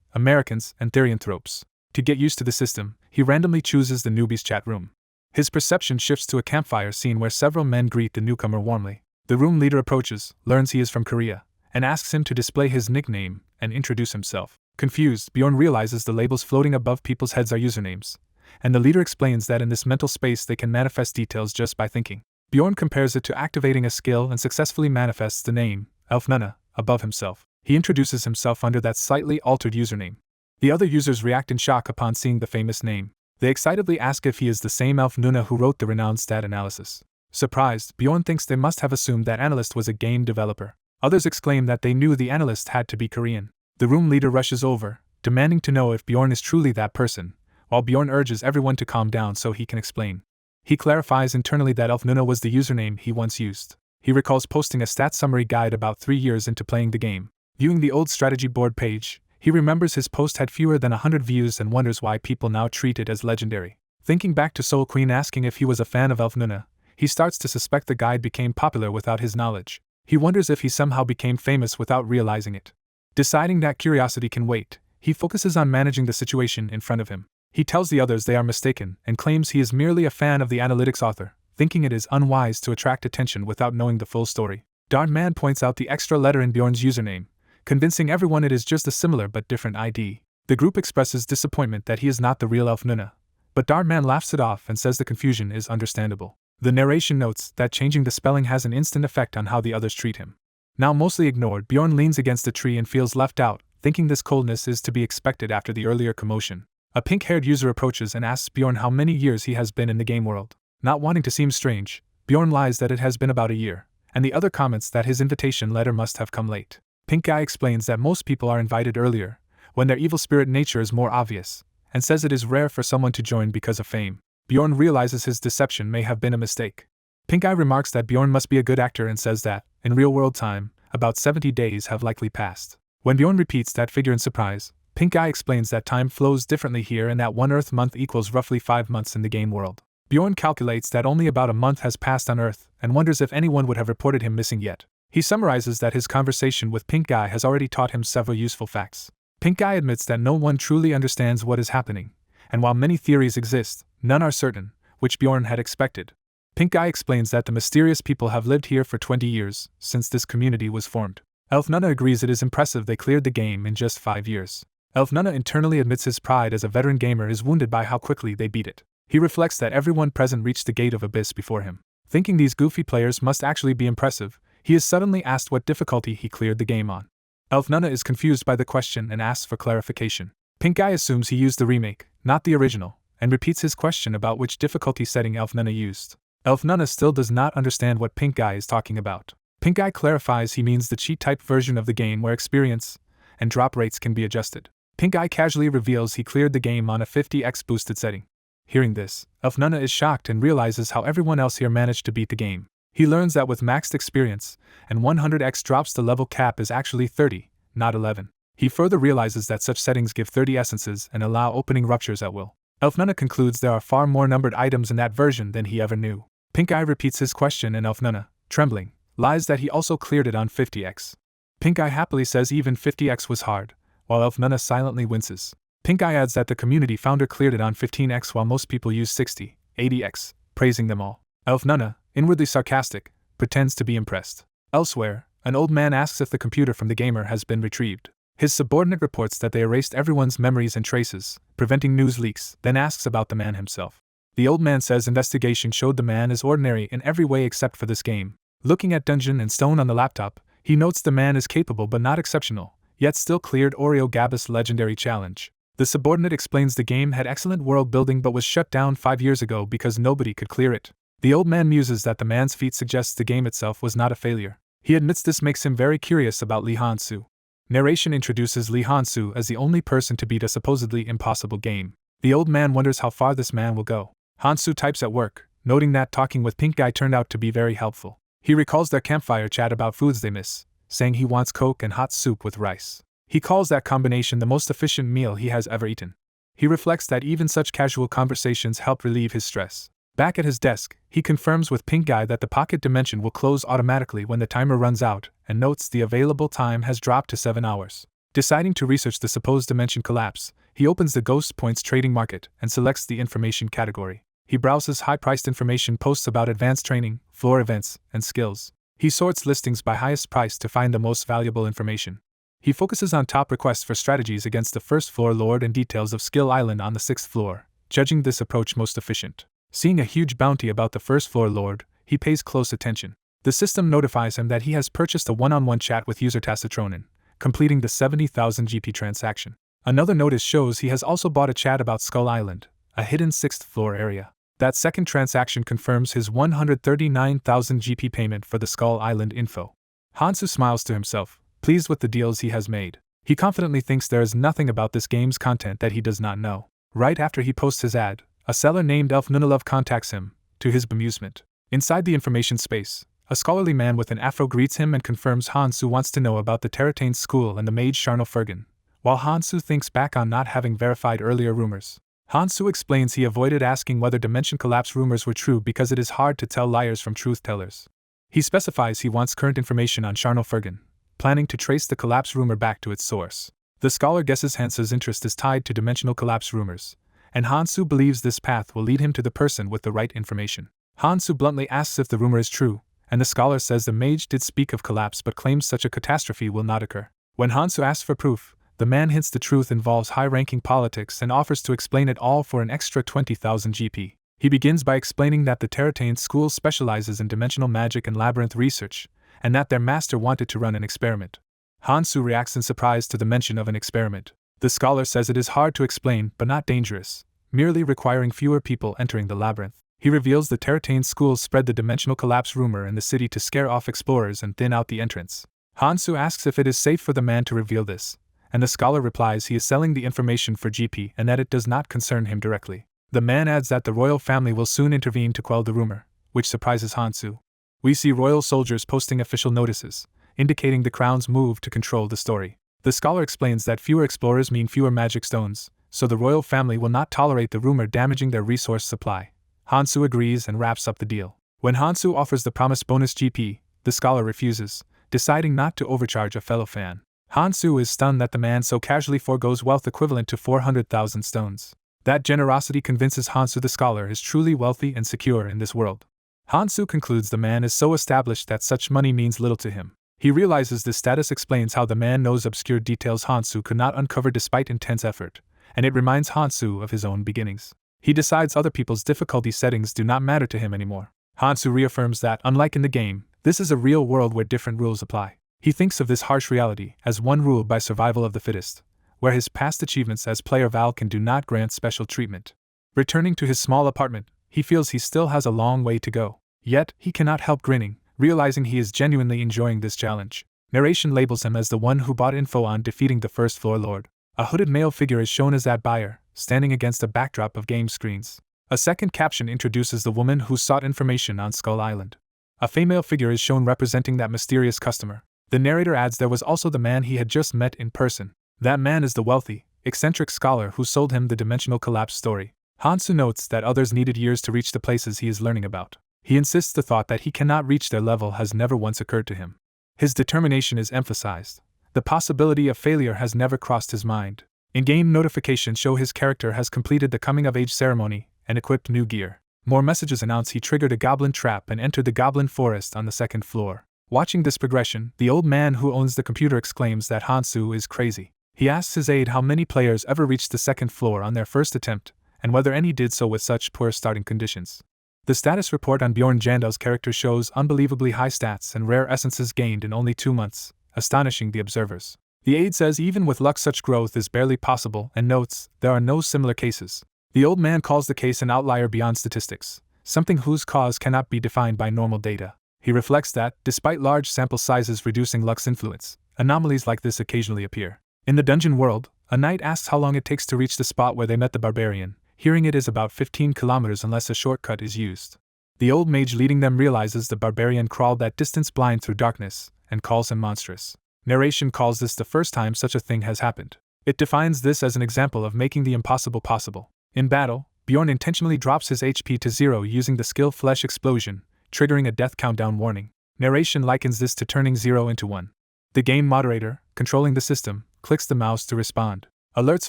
Americans, and therianthropes. To get used to the system, he randomly chooses the newbies chat room. His perception shifts to a campfire scene where several men greet the newcomer warmly. The room leader approaches, learns he is from Korea, and asks him to display his nickname and introduce himself. Confused, Bjorn realizes the labels floating above people's heads are usernames, and the leader explains that in this mental space they can manifest details just by thinking. Bjorn compares it to activating a skill and successfully manifests the name, Elf Nuna, above himself. He introduces himself under that slightly altered username. The other users react in shock upon seeing the famous name. They excitedly ask if he is the same Elf Nuna who wrote the renowned stat analysis. Surprised, Bjorn thinks they must have assumed that analyst was a game developer. Others exclaim that they knew the analyst had to be Korean. The room leader rushes over, demanding to know if Bjorn is truly that person, while Bjorn urges everyone to calm down so he can explain. He clarifies internally that Elf Nuna was the username he once used. He recalls posting a stat summary guide about 3 years into playing the game. Viewing the old strategy board page, he remembers his post had fewer than 100 views and wonders why people now treat it as legendary. Thinking back to Soul Queen asking if he was a fan of Elf Nuna, he starts to suspect the guide became popular without his knowledge. He wonders if he somehow became famous without realizing it. Deciding that curiosity can wait, he focuses on managing the situation in front of him. He tells the others they are mistaken and claims he is merely a fan of the analytics author, thinking it is unwise to attract attention without knowing the full story. Darn Man points out the extra letter in Bjorn's username, convincing everyone it is just a similar but different ID. The group expresses disappointment that he is not the real Elf Nuna, but Darn Man laughs it off and says the confusion is understandable. The narration notes that changing the spelling has an instant effect on how the others treat him. Now mostly ignored, Bjorn leans against a tree and feels left out, thinking this coldness is to be expected after the earlier commotion. A pink-haired user approaches and asks Bjorn how many years he has been in the game world. Not wanting to seem strange, Bjorn lies that it has been about a year, and the other comments that his invitation letter must have come late. Pink Guy explains that most people are invited earlier, when their evil spirit nature is more obvious, and says it is rare for someone to join because of fame. Bjorn realizes his deception may have been a mistake. Pink Guy remarks that Bjorn must be a good actor and says that, in real-world time, about 70 days have likely passed. When Bjorn repeats that figure in surprise, Pink Guy explains that time flows differently here and that one Earth month equals roughly 5 months in the game world. Bjorn calculates that only about a month has passed on Earth and wonders if anyone would have reported him missing yet. He summarizes that his conversation with Pink Guy has already taught him several useful facts. Pink Guy admits that no one truly understands what is happening, and while many theories exist, none are certain, which Bjorn had expected. Pink Guy explains that the mysterious people have lived here for 20 years, since this community was formed. Elf Nuna agrees it is impressive they cleared the game in just 5 years. Elf Nuna internally admits his pride as a veteran gamer is wounded by how quickly they beat it. He reflects that everyone present reached the gate of abyss before him. Thinking these goofy players must actually be impressive, he is suddenly asked what difficulty he cleared the game on. Elf Nuna is confused by the question and asks for clarification. Pink Guy assumes he used the remake, not the original, and repeats his question about which difficulty setting Elf Nuna used. Elf Nuna still does not understand what Pink Guy is talking about. Pink Guy clarifies he means the cheat-type version of the game where experience and drop rates can be adjusted. Pink Guy casually reveals he cleared the game on a 50x boosted setting. Hearing this, Elf Nuna is shocked and realizes how everyone else here managed to beat the game. He learns that with maxed experience and 100x drops the level cap is actually 30, not 11. He further realizes that such settings give 30 essences and allow opening ruptures at will. Elf Nuna concludes there are far more numbered items in that version than he ever knew. Pink Guy repeats his question and Elf Nuna, trembling, lies that he also cleared it on 50x. Pink Guy happily says even 50x was hard, while Elf Nuna silently winces. Pink Guy adds that the community founder cleared it on 15x while most people use 60, 80x, praising them all. Elf Nuna, inwardly sarcastic, pretends to be impressed. Elsewhere, an old man asks if the computer from the gamer has been retrieved. His subordinate reports that they erased everyone's memories and traces, preventing news leaks, then asks about the man himself. The old man says investigation showed the man is ordinary in every way except for this game. Looking at Dungeon and Stone on the laptop, he notes the man is capable but not exceptional, yet still cleared Oreo Gabus' legendary challenge. The subordinate explains the game had excellent world building but was shut down 5 years ago because nobody could clear it. The old man muses that the man's feat suggests the game itself was not a failure. He admits this makes him very curious about Lee Han-soo. Narration introduces Lee Han-soo as the only person to beat a supposedly impossible game. The old man wonders how far this man will go. Han-soo types at work, noting that talking with Pink Guy turned out to be very helpful. He recalls their campfire chat about foods they miss, saying he wants Coke and hot soup with rice. He calls that combination the most efficient meal he has ever eaten. He reflects that even such casual conversations help relieve his stress. Back at his desk, he confirms with Pink Guy that the pocket dimension will close automatically when the timer runs out, and notes the available time has dropped to 7 hours. Deciding to research the supposed dimension collapse, he opens the Ghost Points trading market and selects the information category. He browses high-priced information posts about advanced training, floor events, and skills. He sorts listings by highest price to find the most valuable information. He focuses on top requests for strategies against the first floor lord and details of Skill Island on the 6th floor, judging this approach most efficient. Seeing a huge bounty about the first floor lord, he pays close attention. The system notifies him that he has purchased a one-on-one chat with user Tacitronin, completing the 70,000 GP transaction. Another notice shows he has also bought a chat about Skull Island, a hidden 6th floor area. That second transaction confirms his 139,000 GP payment for the Skull Island info. Han-soo smiles to himself, pleased with the deals he has made. He confidently thinks there is nothing about this game's content that he does not know. Right after he posts his ad, a seller named Elf Nunalove contacts him, to his bemusement. Inside the information space, a scholarly man with an afro greets him and confirms Han-soo wants to know about the Terratane School and the mage Charnel Fergan, while Han-soo thinks back on not having verified earlier rumors. Han-soo explains he avoided asking whether dimension collapse rumors were true because it is hard to tell liars from truth-tellers. He specifies he wants current information on Charnel Fergan, planning to trace the collapse rumor back to its source. The scholar guesses Hansu's interest is tied to dimensional collapse rumors, and Han-soo believes this path will lead him to the person with the right information. Han-soo bluntly asks if the rumor is true, and the scholar says the mage did speak of collapse but claims such a catastrophe will not occur. When Han-soo asks for proof, the man hints the truth involves high-ranking politics and offers to explain it all for an extra 20,000 GP. He begins by explaining that the Terratane School specializes in dimensional magic and labyrinth research, and that their master wanted to run an experiment. Han-soo reacts in surprise to the mention of an experiment. The scholar says it is hard to explain but not dangerous, merely requiring fewer people entering the labyrinth. He reveals the Terratane School spread the dimensional collapse rumor in the city to scare off explorers and thin out the entrance. Han-soo asks if it is safe for the man to reveal this, and the scholar replies he is selling the information for GP and that it does not concern him directly. The man adds that the royal family will soon intervene to quell the rumor, which surprises Han-soo. We see royal soldiers posting official notices, indicating the crown's move to control the story. The scholar explains that fewer explorers mean fewer magic stones, so the royal family will not tolerate the rumor damaging their resource supply. Han-soo agrees and wraps up the deal. When Han-soo offers the promised bonus GP, the scholar refuses, deciding not to overcharge a fellow fan. Han-soo is stunned that the man so casually forgoes wealth equivalent to 400,000 stones. That generosity convinces Han-soo the scholar is truly wealthy and secure in this world. Han-soo concludes the man is so established that such money means little to him. He realizes this status explains how the man knows obscure details Han-soo could not uncover despite intense effort, and it reminds Han-soo of his own beginnings. He decides other people's difficulty settings do not matter to him anymore. Han-soo reaffirms that, unlike in the game, this is a real world where different rules apply. He thinks of this harsh reality as one ruled by survival of the fittest, where his past achievements as player Valken do not grant special treatment. Returning to his small apartment, he feels he still has a long way to go. Yet, he cannot help grinning, realizing he is genuinely enjoying this challenge. Narration labels him as the one who bought info on defeating the first floor lord. A hooded male figure is shown as that buyer, standing against a backdrop of game screens. A second caption introduces the woman who sought information on Skull Island. A female figure is shown representing that mysterious customer. The narrator adds there was also the man he had just met in person. That man is the wealthy, eccentric scholar who sold him the dimensional collapse story. Han-soo notes that others needed years to reach the places he is learning about. He insists the thought that he cannot reach their level has never once occurred to him. His determination is emphasized. The possibility of failure has never crossed his mind. In-game notifications show his character has completed the coming-of-age ceremony and equipped new gear. More messages announce he triggered a goblin trap and entered the goblin forest on the 2nd floor. Watching this progression, the old man who owns the computer exclaims that Hansu is crazy. He asks his aide how many players ever reached the second floor on their first attempt, and whether any did so with such poor starting conditions. The status report on Bjorn Jandel's character shows unbelievably high stats and rare essences gained in only 2 months, astonishing the observers. The aide says even with luck such growth is barely possible and notes there are no similar cases. The old man calls the case an outlier beyond statistics, something whose cause cannot be defined by normal data. He reflects that, despite large sample sizes reducing luck's influence, anomalies like this occasionally appear. In the dungeon world, a knight asks how long it takes to reach the spot where they met the barbarian, hearing it is about 15 kilometers unless a shortcut is used. The old mage leading them realizes the barbarian crawled that distance blind through darkness, and calls him monstrous. Narration calls this the first time such a thing has happened. It defines this as an example of making the impossible possible. In battle, Bjorn intentionally drops his HP to 0 using the skill Flesh Explosion, triggering a death countdown warning. Narration likens this to turning 0 into 1. The game moderator, controlling the system, clicks the mouse to respond. Alerts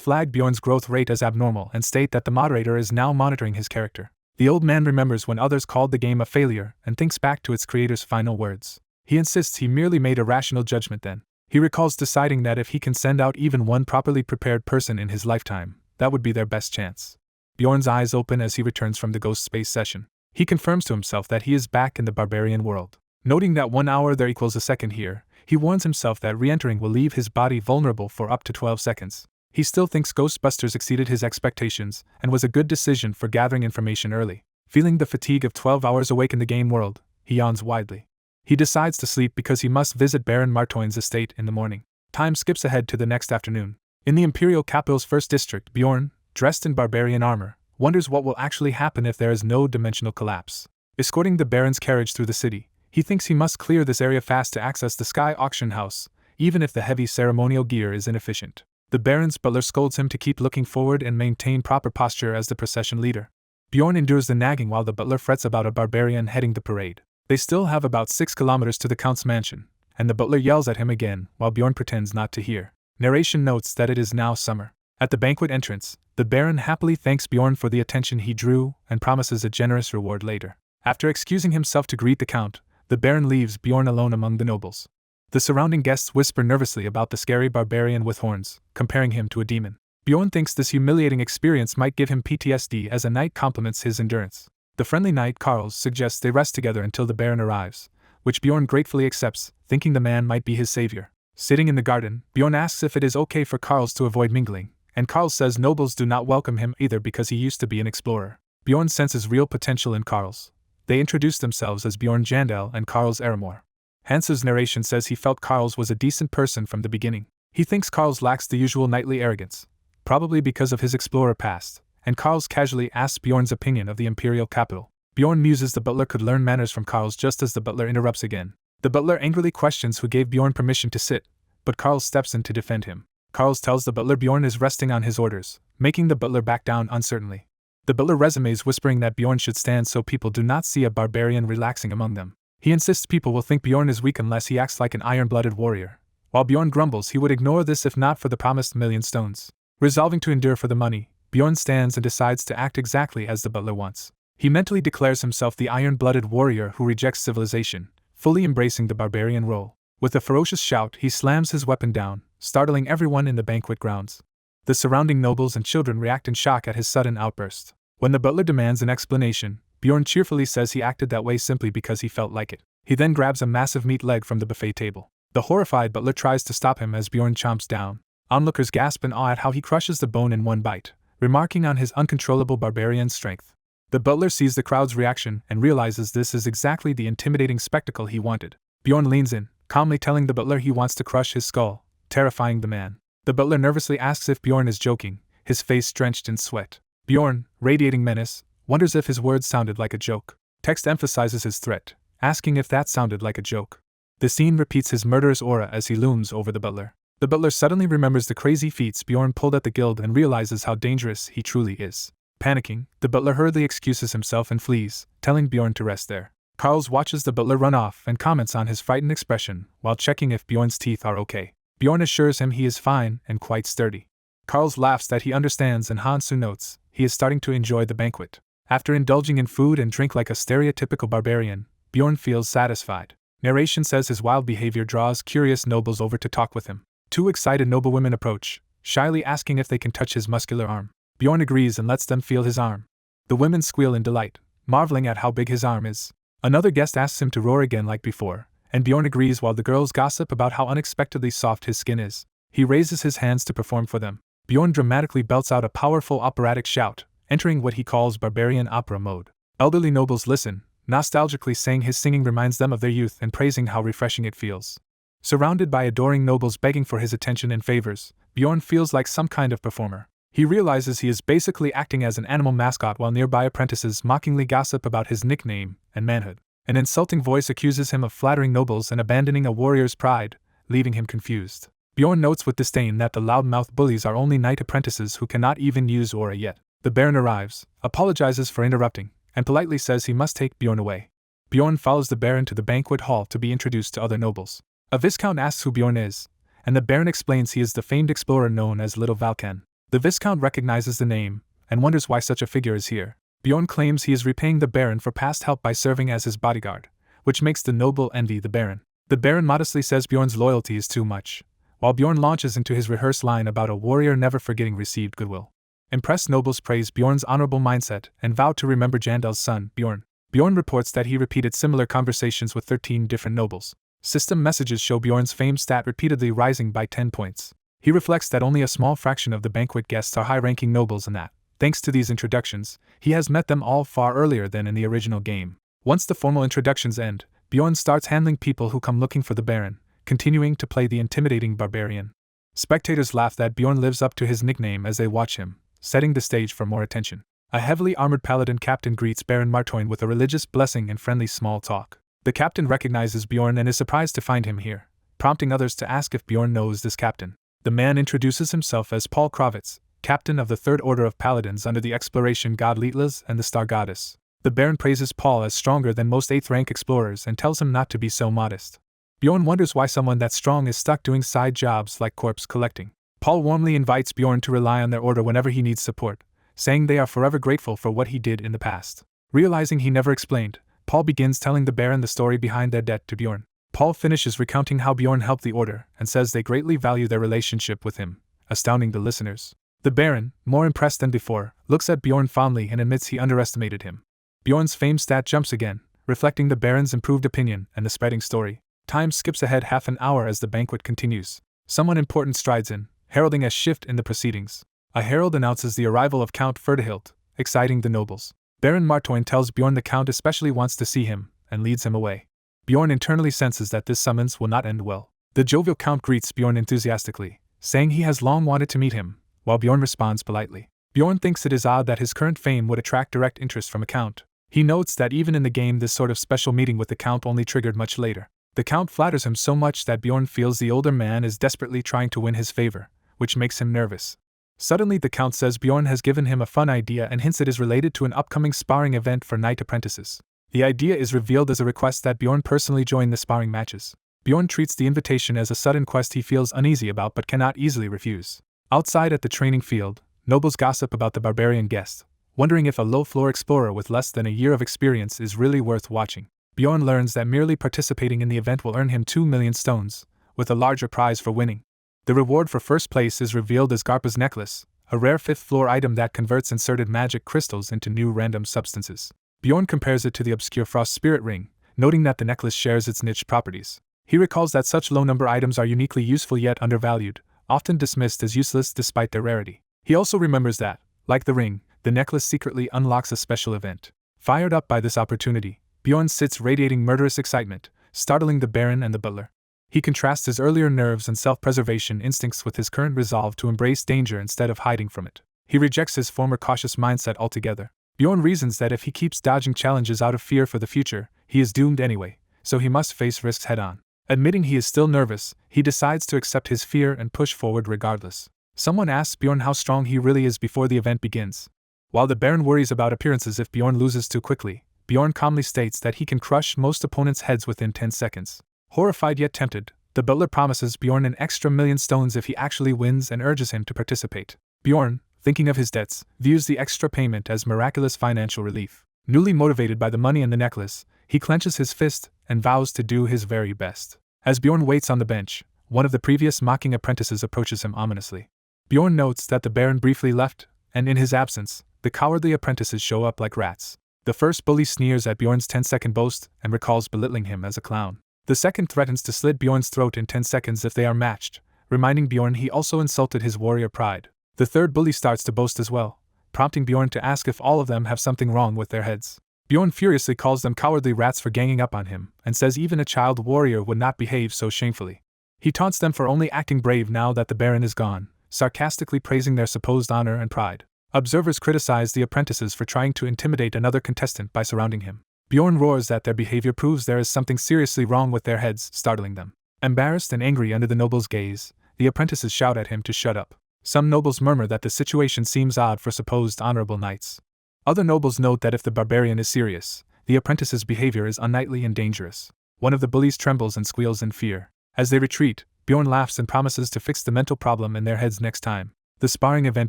flag Bjorn's growth rate as abnormal and state that the moderator is now monitoring his character. The old man remembers when others called the game a failure and thinks back to its creator's final words. He insists he merely made a rational judgment then. He recalls deciding that if he can send out even one properly prepared person in his lifetime, that would be their best chance. Bjorn's eyes open as he returns from the ghost space session. He confirms to himself that he is back in the barbarian world. Noting that 1 hour there equals a second here, he warns himself that re-entering will leave his body vulnerable for up to 12 seconds. He still thinks Ghostbusters exceeded his expectations and was a good decision for gathering information early. Feeling the fatigue of 12 hours awake in the game world, he yawns widely. He decides to sleep because he must visit Baron Martoin's estate in the morning. Time skips ahead to the next afternoon. In the Imperial capital's first district, Bjorn, dressed in barbarian armor, wonders what will actually happen if there is no dimensional collapse. Escorting the Baron's carriage through the city, he thinks he must clear this area fast to access the Sky Auction House, even if the heavy ceremonial gear is inefficient. The Baron's butler scolds him to keep looking forward and maintain proper posture as the procession leader. Bjorn endures the nagging while the butler frets about a barbarian heading the parade. They still have about 6 kilometers to the Count's mansion, and the butler yells at him again while Bjorn pretends not to hear. Narration notes that it is now summer. At the banquet entrance, the Baron happily thanks Bjorn for the attention he drew and promises a generous reward later. After excusing himself to greet the Count, the Baron leaves Bjorn alone among the nobles. The surrounding guests whisper nervously about the scary barbarian with horns, comparing him to a demon. Bjorn thinks this humiliating experience might give him PTSD as a knight compliments his endurance. The friendly knight Karls suggests they rest together until the Baron arrives, which Bjorn gratefully accepts, thinking the man might be his savior. Sitting in the garden, Bjorn asks if it is okay for Karls to avoid mingling, and Karls says nobles do not welcome him either because he used to be an explorer. Bjorn senses real potential in Karls. They introduce themselves as Bjorn Jandel and Karls Aramor. Hansu's narration says he felt Karls was a decent person from the beginning. He thinks Karls lacks the usual knightly arrogance, probably because of his explorer past, and Karls casually asks Bjorn's opinion of the Imperial capital. Bjorn muses the butler could learn manners from Karls just as the butler interrupts again. The butler angrily questions who gave Bjorn permission to sit, but Karls steps in to defend him. Karls tells the butler Bjorn is resting on his orders, making the butler back down uncertainly. The butler resumes whispering that Bjorn should stand so people do not see a barbarian relaxing among them. He insists people will think Bjorn is weak unless he acts like an iron-blooded warrior. While Bjorn grumbles he would ignore this if not for the promised 1,000,000 stones. Resolving to endure for the money, Bjorn stands and decides to act exactly as the butler wants. He mentally declares himself the iron-blooded warrior who rejects civilization, fully embracing the barbarian role. With a ferocious shout he slams his weapon down, startling everyone in the banquet grounds. The surrounding nobles and children react in shock at his sudden outburst. When the butler demands an explanation, Bjorn cheerfully says he acted that way simply because he felt like it. He then grabs a massive meat leg from the buffet table. The horrified butler tries to stop him as Bjorn chomps down. Onlookers gasp in awe at how he crushes the bone in one bite, remarking on his uncontrollable barbarian strength. The butler sees the crowd's reaction and realizes this is exactly the intimidating spectacle he wanted. Bjorn leans in, calmly telling the butler he wants to crush his skull, terrifying the man. The butler nervously asks if Bjorn is joking, his face drenched in sweat. Bjorn, radiating menace, wonders if his words sounded like a joke. Text emphasizes his threat, asking if that sounded like a joke. The scene repeats his murderous aura as he looms over the butler. The butler suddenly remembers the crazy feats Bjorn pulled at the guild and realizes how dangerous he truly is. Panicking, the butler hurriedly excuses himself and flees, telling Bjorn to rest there. Karls watches the butler run off and comments on his frightened expression while checking if Bjorn's teeth are okay. Bjorn assures him he is fine and quite sturdy. Karls laughs that he understands and Hansu notes he is starting to enjoy the banquet. After indulging in food and drink like a stereotypical barbarian, Bjorn feels satisfied. Narration says his wild behavior draws curious nobles over to talk with him. Two excited noblewomen approach, shyly asking if they can touch his muscular arm. Bjorn agrees and lets them feel his arm. The women squeal in delight, marveling at how big his arm is. Another guest asks him to roar again like before, and Bjorn agrees while the girls gossip about how unexpectedly soft his skin is. He raises his hands to perform for them. Bjorn dramatically belts out a powerful operatic shout, entering what he calls Barbarian opera mode. Elderly nobles listen, nostalgically saying his singing reminds them of their youth and praising how refreshing it feels. Surrounded by adoring nobles begging for his attention and favors, Bjorn feels like some kind of performer. He realizes he is basically acting as an animal mascot while nearby apprentices mockingly gossip about his nickname and manhood. An insulting voice accuses him of flattering nobles and abandoning a warrior's pride, leaving him confused. Bjorn notes with disdain that the loudmouth bullies are only knight apprentices who cannot even use aura yet. The Baron arrives, apologizes for interrupting, and politely says he must take Bjorn away. Bjorn follows the Baron to the banquet hall to be introduced to other nobles. A Viscount asks who Bjorn is, and the Baron explains he is the famed explorer known as Little Valken. The Viscount recognizes the name, and wonders why such a figure is here. Bjorn claims he is repaying the Baron for past help by serving as his bodyguard, which makes the noble envy the Baron. The Baron modestly says Bjorn's loyalty is too much, while Bjorn launches into his rehearsed line about a warrior never forgetting received goodwill. Impressed nobles praise Bjorn's honorable mindset and vow to remember Jandel's son, Bjorn. Bjorn reports that he repeated similar conversations with 13 different nobles. System messages show Bjorn's fame stat repeatedly rising by 10 points. He reflects that only a small fraction of the banquet guests are high-ranking nobles and that, thanks to these introductions, he has met them all far earlier than in the original game. Once the formal introductions end, Bjorn starts handling people who come looking for the Baron, continuing to play the intimidating Barbarian. Spectators laugh that Bjorn lives up to his nickname as they watch him, setting the stage for more attention. A heavily armored paladin captain greets Baron Martoin with a religious blessing and friendly small talk. The captain recognizes Bjorn and is surprised to find him here, prompting others to ask if Bjorn knows this captain. The man introduces himself as Paul Kravitz, captain of the Third Order of Paladins under the exploration god Leetlas and the Star Goddess. The Baron praises Paul as stronger than most 8th-rank explorers and tells him not to be so modest. Bjorn wonders why someone that strong is stuck doing side jobs like corpse collecting. Paul warmly invites Bjorn to rely on their order whenever he needs support, saying they are forever grateful for what he did in the past. Realizing he never explained, Paul begins telling the Baron the story behind their debt to Bjorn. Paul finishes recounting how Bjorn helped the Order and says they greatly value their relationship with him, astounding the listeners. The Baron, more impressed than before, looks at Bjorn fondly and admits he underestimated him. Bjorn's fame stat jumps again, reflecting the Baron's improved opinion and the spreading story. Time skips ahead half an hour as the banquet continues. Someone important strides in, heralding a shift in the proceedings. A herald announces the arrival of Count Ferdehilt, exciting the nobles. Baron Martoin tells Bjorn the Count especially wants to see him, and leads him away. Bjorn internally senses that this summons will not end well. The jovial Count greets Bjorn enthusiastically, saying he has long wanted to meet him, while Bjorn responds politely. Bjorn thinks it is odd that his current fame would attract direct interest from a Count. He notes that even in the game this sort of special meeting with the Count only triggered much later. The Count flatters him so much that Bjorn feels the older man is desperately trying to win his favor, which makes him nervous. Suddenly the Count says Bjorn has given him a fun idea and hints it is related to an upcoming sparring event for knight apprentices. The idea is revealed as a request that Bjorn personally join the sparring matches. Bjorn treats the invitation as a sudden quest he feels uneasy about but cannot easily refuse. Outside at the training field, nobles gossip about the Barbarian guest, wondering if a low-floor explorer with less than a year of experience is really worth watching. Bjorn learns that merely participating in the event will earn him 2 million stones, with a larger prize for winning. The reward for first place is revealed as Garpa's necklace, a rare 5th-floor item that converts inserted magic crystals into new random substances. Bjorn compares it to the obscure Frost Spirit Ring, noting that the necklace shares its niche properties. He recalls that such low-number items are uniquely useful yet undervalued, often dismissed as useless despite their rarity. He also remembers that, like the ring, the necklace secretly unlocks a special event. Fired up by this opportunity, Bjorn sits radiating murderous excitement, startling the Baron and the butler. He contrasts his earlier nerves and self-preservation instincts with his current resolve to embrace danger instead of hiding from it. He rejects his former cautious mindset altogether. Bjorn reasons that if he keeps dodging challenges out of fear for the future, he is doomed anyway, so he must face risks head-on. Admitting he is still nervous, he decides to accept his fear and push forward regardless. Someone asks Bjorn how strong he really is before the event begins. While the Baron worries about appearances if Bjorn loses too quickly, Bjorn calmly states that he can crush most opponents' heads within 10 seconds. Horrified yet tempted, the butler promises Bjorn an extra 1,000,000 stones if he actually wins and urges him to participate. Bjorn, thinking of his debts, views the extra payment as miraculous financial relief. Newly motivated by the money and the necklace, he clenches his fist, and vows to do his very best. As Bjorn waits on the bench, one of the previous mocking apprentices approaches him ominously. Bjorn notes that the Baron briefly left, and in his absence, the cowardly apprentices show up like rats. The first bully sneers at Bjorn's 10-second boast and recalls belittling him as a clown. The second threatens to slit Bjorn's throat in 10 seconds if they are matched, reminding Bjorn he also insulted his warrior pride. The third bully starts to boast as well, prompting Bjorn to ask if all of them have something wrong with their heads. Bjorn furiously calls them cowardly rats for ganging up on him, and says even a child warrior would not behave so shamefully. He taunts them for only acting brave now that the Baron is gone, sarcastically praising their supposed honor and pride. Observers criticize the apprentices for trying to intimidate another contestant by surrounding him. Bjorn roars that their behavior proves there is something seriously wrong with their heads, startling them. Embarrassed and angry under the noble's gaze, the apprentices shout at him to shut up. Some nobles murmur that the situation seems odd for supposed honorable knights. Other nobles note that if the barbarian is serious, the apprentice's behavior is unknightly and dangerous. One of the bullies trembles and squeals in fear. As they retreat, Bjorn laughs and promises to fix the mental problem in their heads next time. The sparring event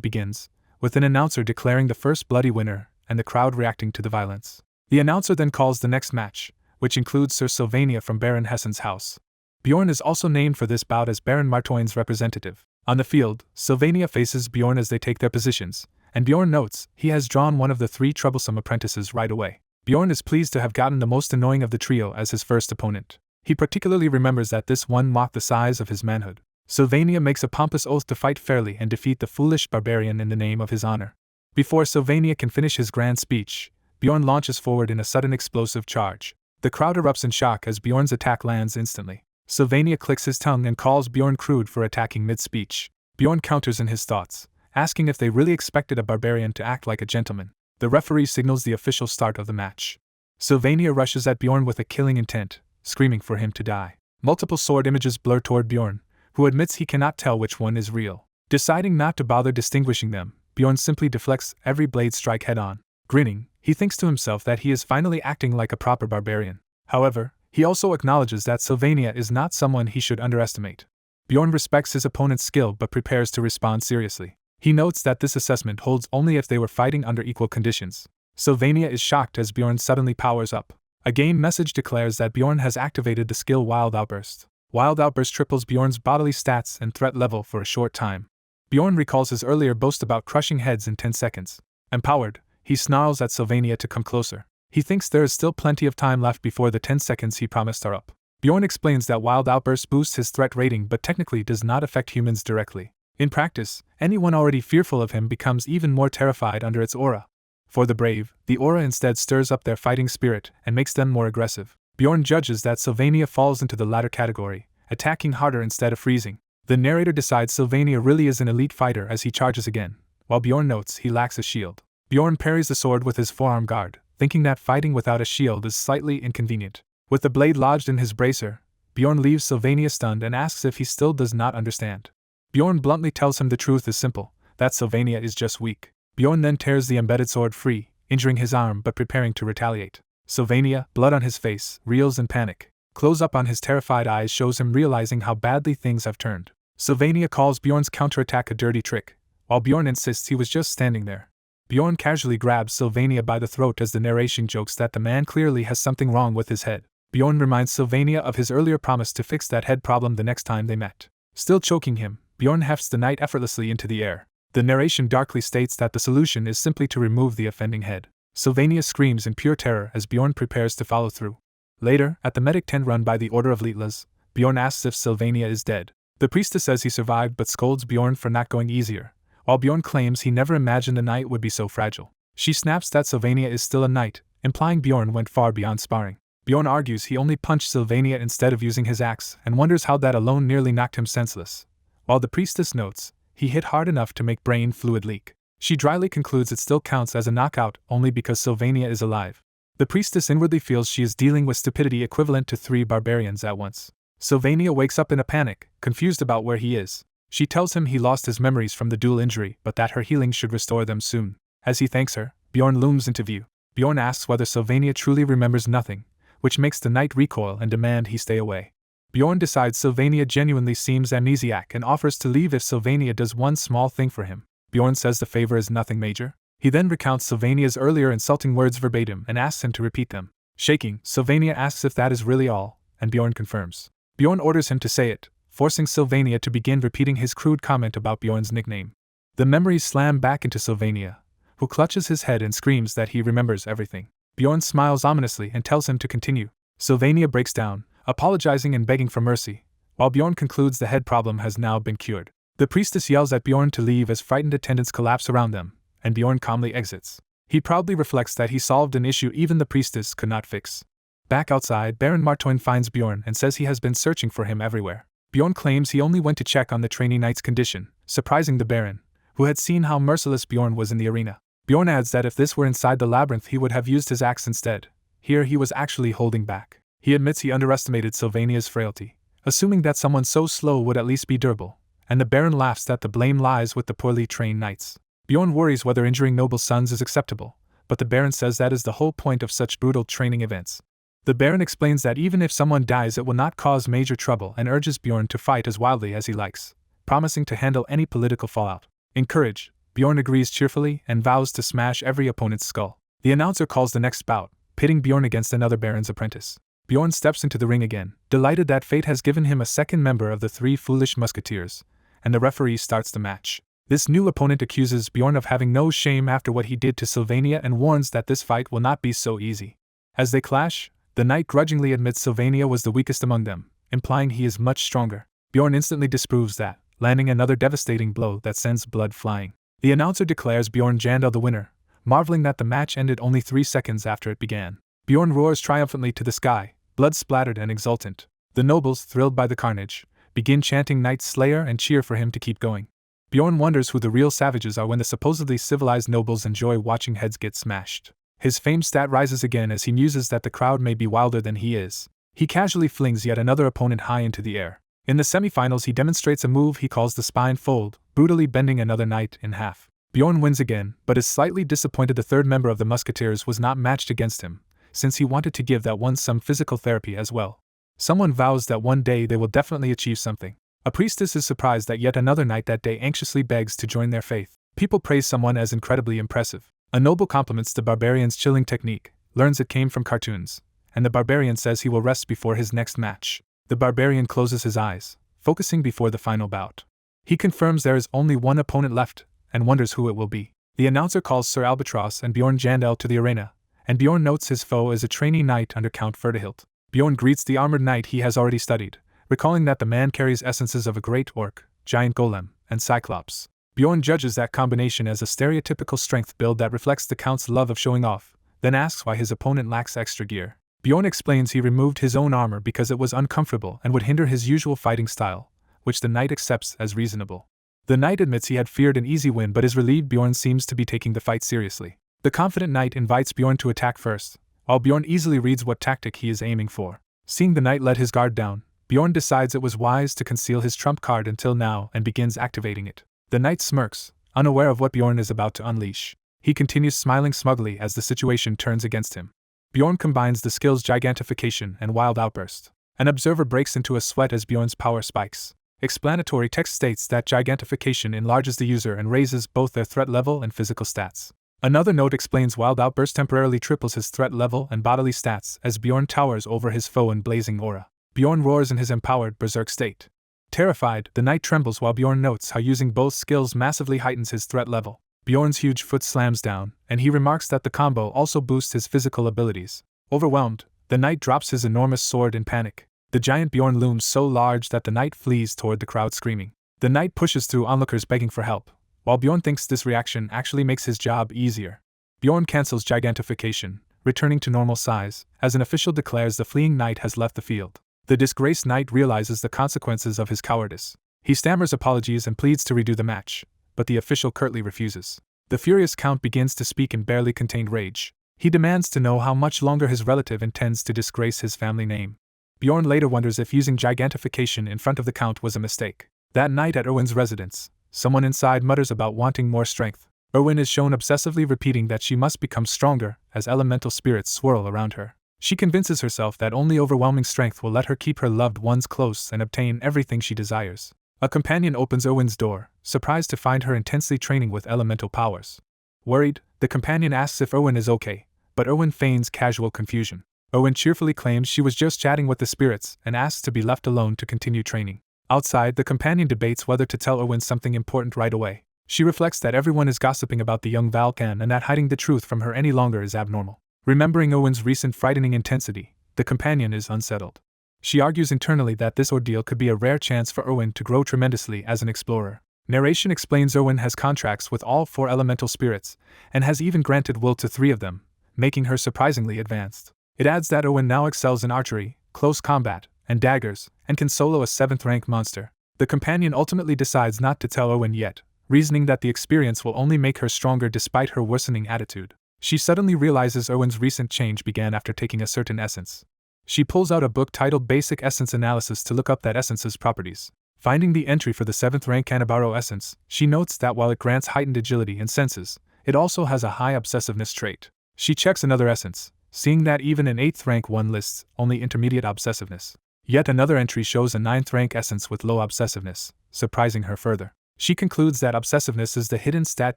begins, with an announcer declaring the first bloody winner, and the crowd reacting to the violence. The announcer then calls the next match, which includes Sir Sylvania from Baron Hessen's house. Bjorn is also named for this bout as Baron Martoin's representative. On the field, Sylvania faces Bjorn as they take their positions, and Bjorn notes he has drawn one of the 3 troublesome apprentices right away. Bjorn is pleased to have gotten the most annoying of the trio as his first opponent. He particularly remembers that this one mocked the size of his manhood. Sylvania makes a pompous oath to fight fairly and defeat the foolish barbarian in the name of his honor. Before Sylvania can finish his grand speech, Bjorn launches forward in a sudden explosive charge. The crowd erupts in shock as Bjorn's attack lands instantly. Sylvania clicks his tongue and calls Bjorn crude for attacking mid-speech. Bjorn counters in his thoughts, asking if they really expected a barbarian to act like a gentleman. The referee signals the official start of the match. Sylvania rushes at Bjorn with a killing intent, screaming for him to die. Multiple sword images blur toward Bjorn, who admits he cannot tell which one is real. Deciding not to bother distinguishing them, Bjorn simply deflects every blade strike head-on. Grinning, he thinks to himself that he is finally acting like a proper barbarian. However, he also acknowledges that Sylvania is not someone he should underestimate. Bjorn respects his opponent's skill but prepares to respond seriously. He notes that this assessment holds only if they were fighting under equal conditions. Sylvania is shocked as Bjorn suddenly powers up. A game message declares that Bjorn has activated the skill Wild Outburst. Wild Outburst triples Bjorn's bodily stats and threat level for a short time. Bjorn recalls his earlier boast about crushing heads in 10 seconds. Empowered, he snarls at Sylvania to come closer. He thinks there is still plenty of time left before the 10 seconds he promised are up. Bjorn explains that Wild Outburst boosts his threat rating but technically does not affect humans directly. In practice, anyone already fearful of him becomes even more terrified under its aura. For the brave, the aura instead stirs up their fighting spirit and makes them more aggressive. Bjorn judges that Sylvania falls into the latter category, attacking harder instead of freezing. The narrator decides Sylvania really is an elite fighter as he charges again, while Bjorn notes he lacks a shield. Bjorn parries the sword with his forearm guard, thinking that fighting without a shield is slightly inconvenient. With the blade lodged in his bracer, Bjorn leaves Sylvania stunned and asks if he still does not understand. Bjorn bluntly tells him the truth is simple, that Sylvania is just weak. Bjorn then tears the embedded sword free, injuring his arm but preparing to retaliate. Sylvania, blood on his face, reels in panic. Close-up on his terrified eyes shows him realizing how badly things have turned. Sylvania calls Bjorn's counterattack a dirty trick, while Bjorn insists he was just standing there. Bjorn casually grabs Sylvania by the throat as the narration jokes that the man clearly has something wrong with his head. Bjorn reminds Sylvania of his earlier promise to fix that head problem the next time they met. Still choking him, Bjorn hefts the knight effortlessly into the air. The narration darkly states that the solution is simply to remove the offending head. Sylvania screams in pure terror as Bjorn prepares to follow through. Later, at the medic tent run by the Order of Lietlas, Bjorn asks if Sylvania is dead. The priestess says he survived but scolds Bjorn for not going easier, while Bjorn claims he never imagined a knight would be so fragile. She snaps that Sylvania is still a knight, implying Bjorn went far beyond sparring. Bjorn argues he only punched Sylvania instead of using his axe and wonders how that alone nearly knocked him senseless. While the priestess notes, he hit hard enough to make brain fluid leak. She dryly concludes it still counts as a knockout only because Sylvania is alive. The priestess inwardly feels she is dealing with stupidity equivalent to 3 barbarians at once. Sylvania wakes up in a panic, confused about where he is. She tells him he lost his memories from the duel injury but that her healing should restore them soon. As he thanks her, Bjorn looms into view. Bjorn asks whether Sylvania truly remembers nothing, which makes the knight recoil and demand he stay away. Bjorn decides Sylvania genuinely seems amnesiac and offers to leave if Sylvania does one small thing for him. Bjorn says the favor is nothing major. He then recounts Sylvania's earlier insulting words verbatim and asks him to repeat them. Shaking, Sylvania asks if that is really all, and Bjorn confirms. Bjorn orders him to say it, forcing Sylvania to begin repeating his crude comment about Bjorn's nickname. The memories slam back into Sylvania, who clutches his head and screams that he remembers everything. Bjorn smiles ominously and tells him to continue. Sylvania breaks down, apologizing and begging for mercy, while Bjorn concludes the head problem has now been cured. The priestess yells at Bjorn to leave as frightened attendants collapse around them, and Bjorn calmly exits. He proudly reflects that he solved an issue even the priestess could not fix. Back outside, Baron Martoin finds Bjorn and says he has been searching for him everywhere. Bjorn claims he only went to check on the trainee knight's condition, surprising the Baron, who had seen how merciless Bjorn was in the arena. Bjorn adds that if this were inside the labyrinth he would have used his axe instead. Here he was actually holding back. He admits he underestimated Sylvania's frailty, assuming that someone so slow would at least be durable, and the Baron laughs that the blame lies with the poorly trained knights. Bjorn worries whether injuring noble sons is acceptable, but the Baron says that is the whole point of such brutal training events. The Baron explains that even if someone dies it will not cause major trouble and urges Bjorn to fight as wildly as he likes, promising to handle any political fallout. Encouraged, Bjorn agrees cheerfully and vows to smash every opponent's skull. The announcer calls the next bout, pitting Bjorn against another Baron's apprentice. Bjorn steps into the ring again, delighted that fate has given him a second member of the three foolish musketeers, and the referee starts the match. This new opponent accuses Bjorn of having no shame after what he did to Sylvania and warns that this fight will not be so easy. As they clash, the knight grudgingly admits Sylvania was the weakest among them, implying he is much stronger. Bjorn instantly disproves that, landing another devastating blow that sends blood flying. The announcer declares Bjorn Jandal the winner, marveling that the match ended only 3 seconds after it began. Bjorn roars triumphantly to the sky, blood splattered and exultant. The nobles, thrilled by the carnage, begin chanting Knight Slayer and cheer for him to keep going. Bjorn wonders who the real savages are when the supposedly civilized nobles enjoy watching heads get smashed. His fame stat rises again as he muses that the crowd may be wilder than he is. He casually flings yet another opponent high into the air. In the semifinals he demonstrates a move he calls the spine fold, brutally bending another knight in half. Bjorn wins again, but is slightly disappointed the third member of the musketeers was not matched against him, since he wanted to give that one some physical therapy as well. Someone vows that one day they will definitely achieve something. A priestess is surprised that yet another knight that day anxiously begs to join their faith. People praise someone as incredibly impressive. A noble compliments the barbarian's chilling technique, learns it came from cartoons, and the barbarian says he will rest before his next match. The barbarian closes his eyes, focusing before the final bout. He confirms there is only one opponent left, and wonders who it will be. The announcer calls Sir Albatross and Bjorn Jandal to the arena, and Bjorn notes his foe is a trainee knight under Count Ferdihilt. Bjorn greets the armored knight he has already studied, recalling that the man carries essences of a great orc, giant golem, and cyclops. Bjorn judges that combination as a stereotypical strength build that reflects the Count's love of showing off, then asks why his opponent lacks extra gear. Bjorn explains he removed his own armor because it was uncomfortable and would hinder his usual fighting style, which the knight accepts as reasonable. The knight admits he had feared an easy win but is relieved Bjorn seems to be taking the fight seriously. The confident knight invites Bjorn to attack first, while Bjorn easily reads what tactic he is aiming for. Seeing the knight let his guard down, Bjorn decides it was wise to conceal his trump card until now and begins activating it. The knight smirks, unaware of what Bjorn is about to unleash. He continues smiling smugly as the situation turns against him. Bjorn combines the skills Gigantification and Wild Outburst. An observer breaks into a sweat as Bjorn's power spikes. Explanatory text states that Gigantification enlarges the user and raises both their threat level and physical stats. Another note explains Wild Outburst temporarily triples his threat level and bodily stats as Bjorn towers over his foe in blazing aura. Bjorn roars in his empowered berserk state. Terrified, the knight trembles while Bjorn notes how using both skills massively heightens his threat level. Bjorn's huge foot slams down, and he remarks that the combo also boosts his physical abilities. Overwhelmed, the knight drops his enormous sword in panic. The giant Bjorn looms so large that the knight flees toward the crowd screaming. The knight pushes through onlookers begging for help, while Bjorn thinks this reaction actually makes his job easier. Bjorn cancels Gigantification, returning to normal size, as an official declares the fleeing knight has left the field. The disgraced knight realizes the consequences of his cowardice. He stammers apologies and pleads to redo the match, but the official curtly refuses. The furious Count begins to speak in barely contained rage. He demands to know how much longer his relative intends to disgrace his family name. Bjorn later wonders if using Gigantification in front of the Count was a mistake. That night at Erwin's residence, someone inside mutters about wanting more strength. Erwin is shown obsessively repeating that she must become stronger as elemental spirits swirl around her. She convinces herself that only overwhelming strength will let her keep her loved ones close and obtain everything she desires. A companion opens Erwin's door, surprised to find her intensely training with elemental powers. Worried, the companion asks if Erwin is okay, but Erwin feigns casual confusion. Owen cheerfully claims she was just chatting with the spirits and asks to be left alone to continue training. Outside, the companion debates whether to tell Owen something important right away. She reflects that everyone is gossiping about the young Valkan and that hiding the truth from her any longer is abnormal. Remembering Owen's recent frightening intensity, the companion is unsettled. She argues internally that this ordeal could be a rare chance for Owen to grow tremendously as an explorer. Narration explains Owen has contracts with all 4 elemental spirits, and has even granted will to 3 of them, making her surprisingly advanced. It adds that Owen now excels in archery, close combat, and daggers, and can solo a 7th-rank monster. The companion ultimately decides not to tell Owen yet, reasoning that the experience will only make her stronger despite her worsening attitude. She suddenly realizes Owen's recent change began after taking a certain essence. She pulls out a book titled Basic Essence Analysis to look up that essence's properties. Finding the entry for the 7th-rank Kanabaro essence, she notes that while it grants heightened agility and senses, it also has a high obsessiveness trait. She checks another essence, seeing that even an 8th-rank one lists only intermediate obsessiveness. Yet another entry shows a 9th-rank essence with low obsessiveness, surprising her further. She concludes that obsessiveness is the hidden stat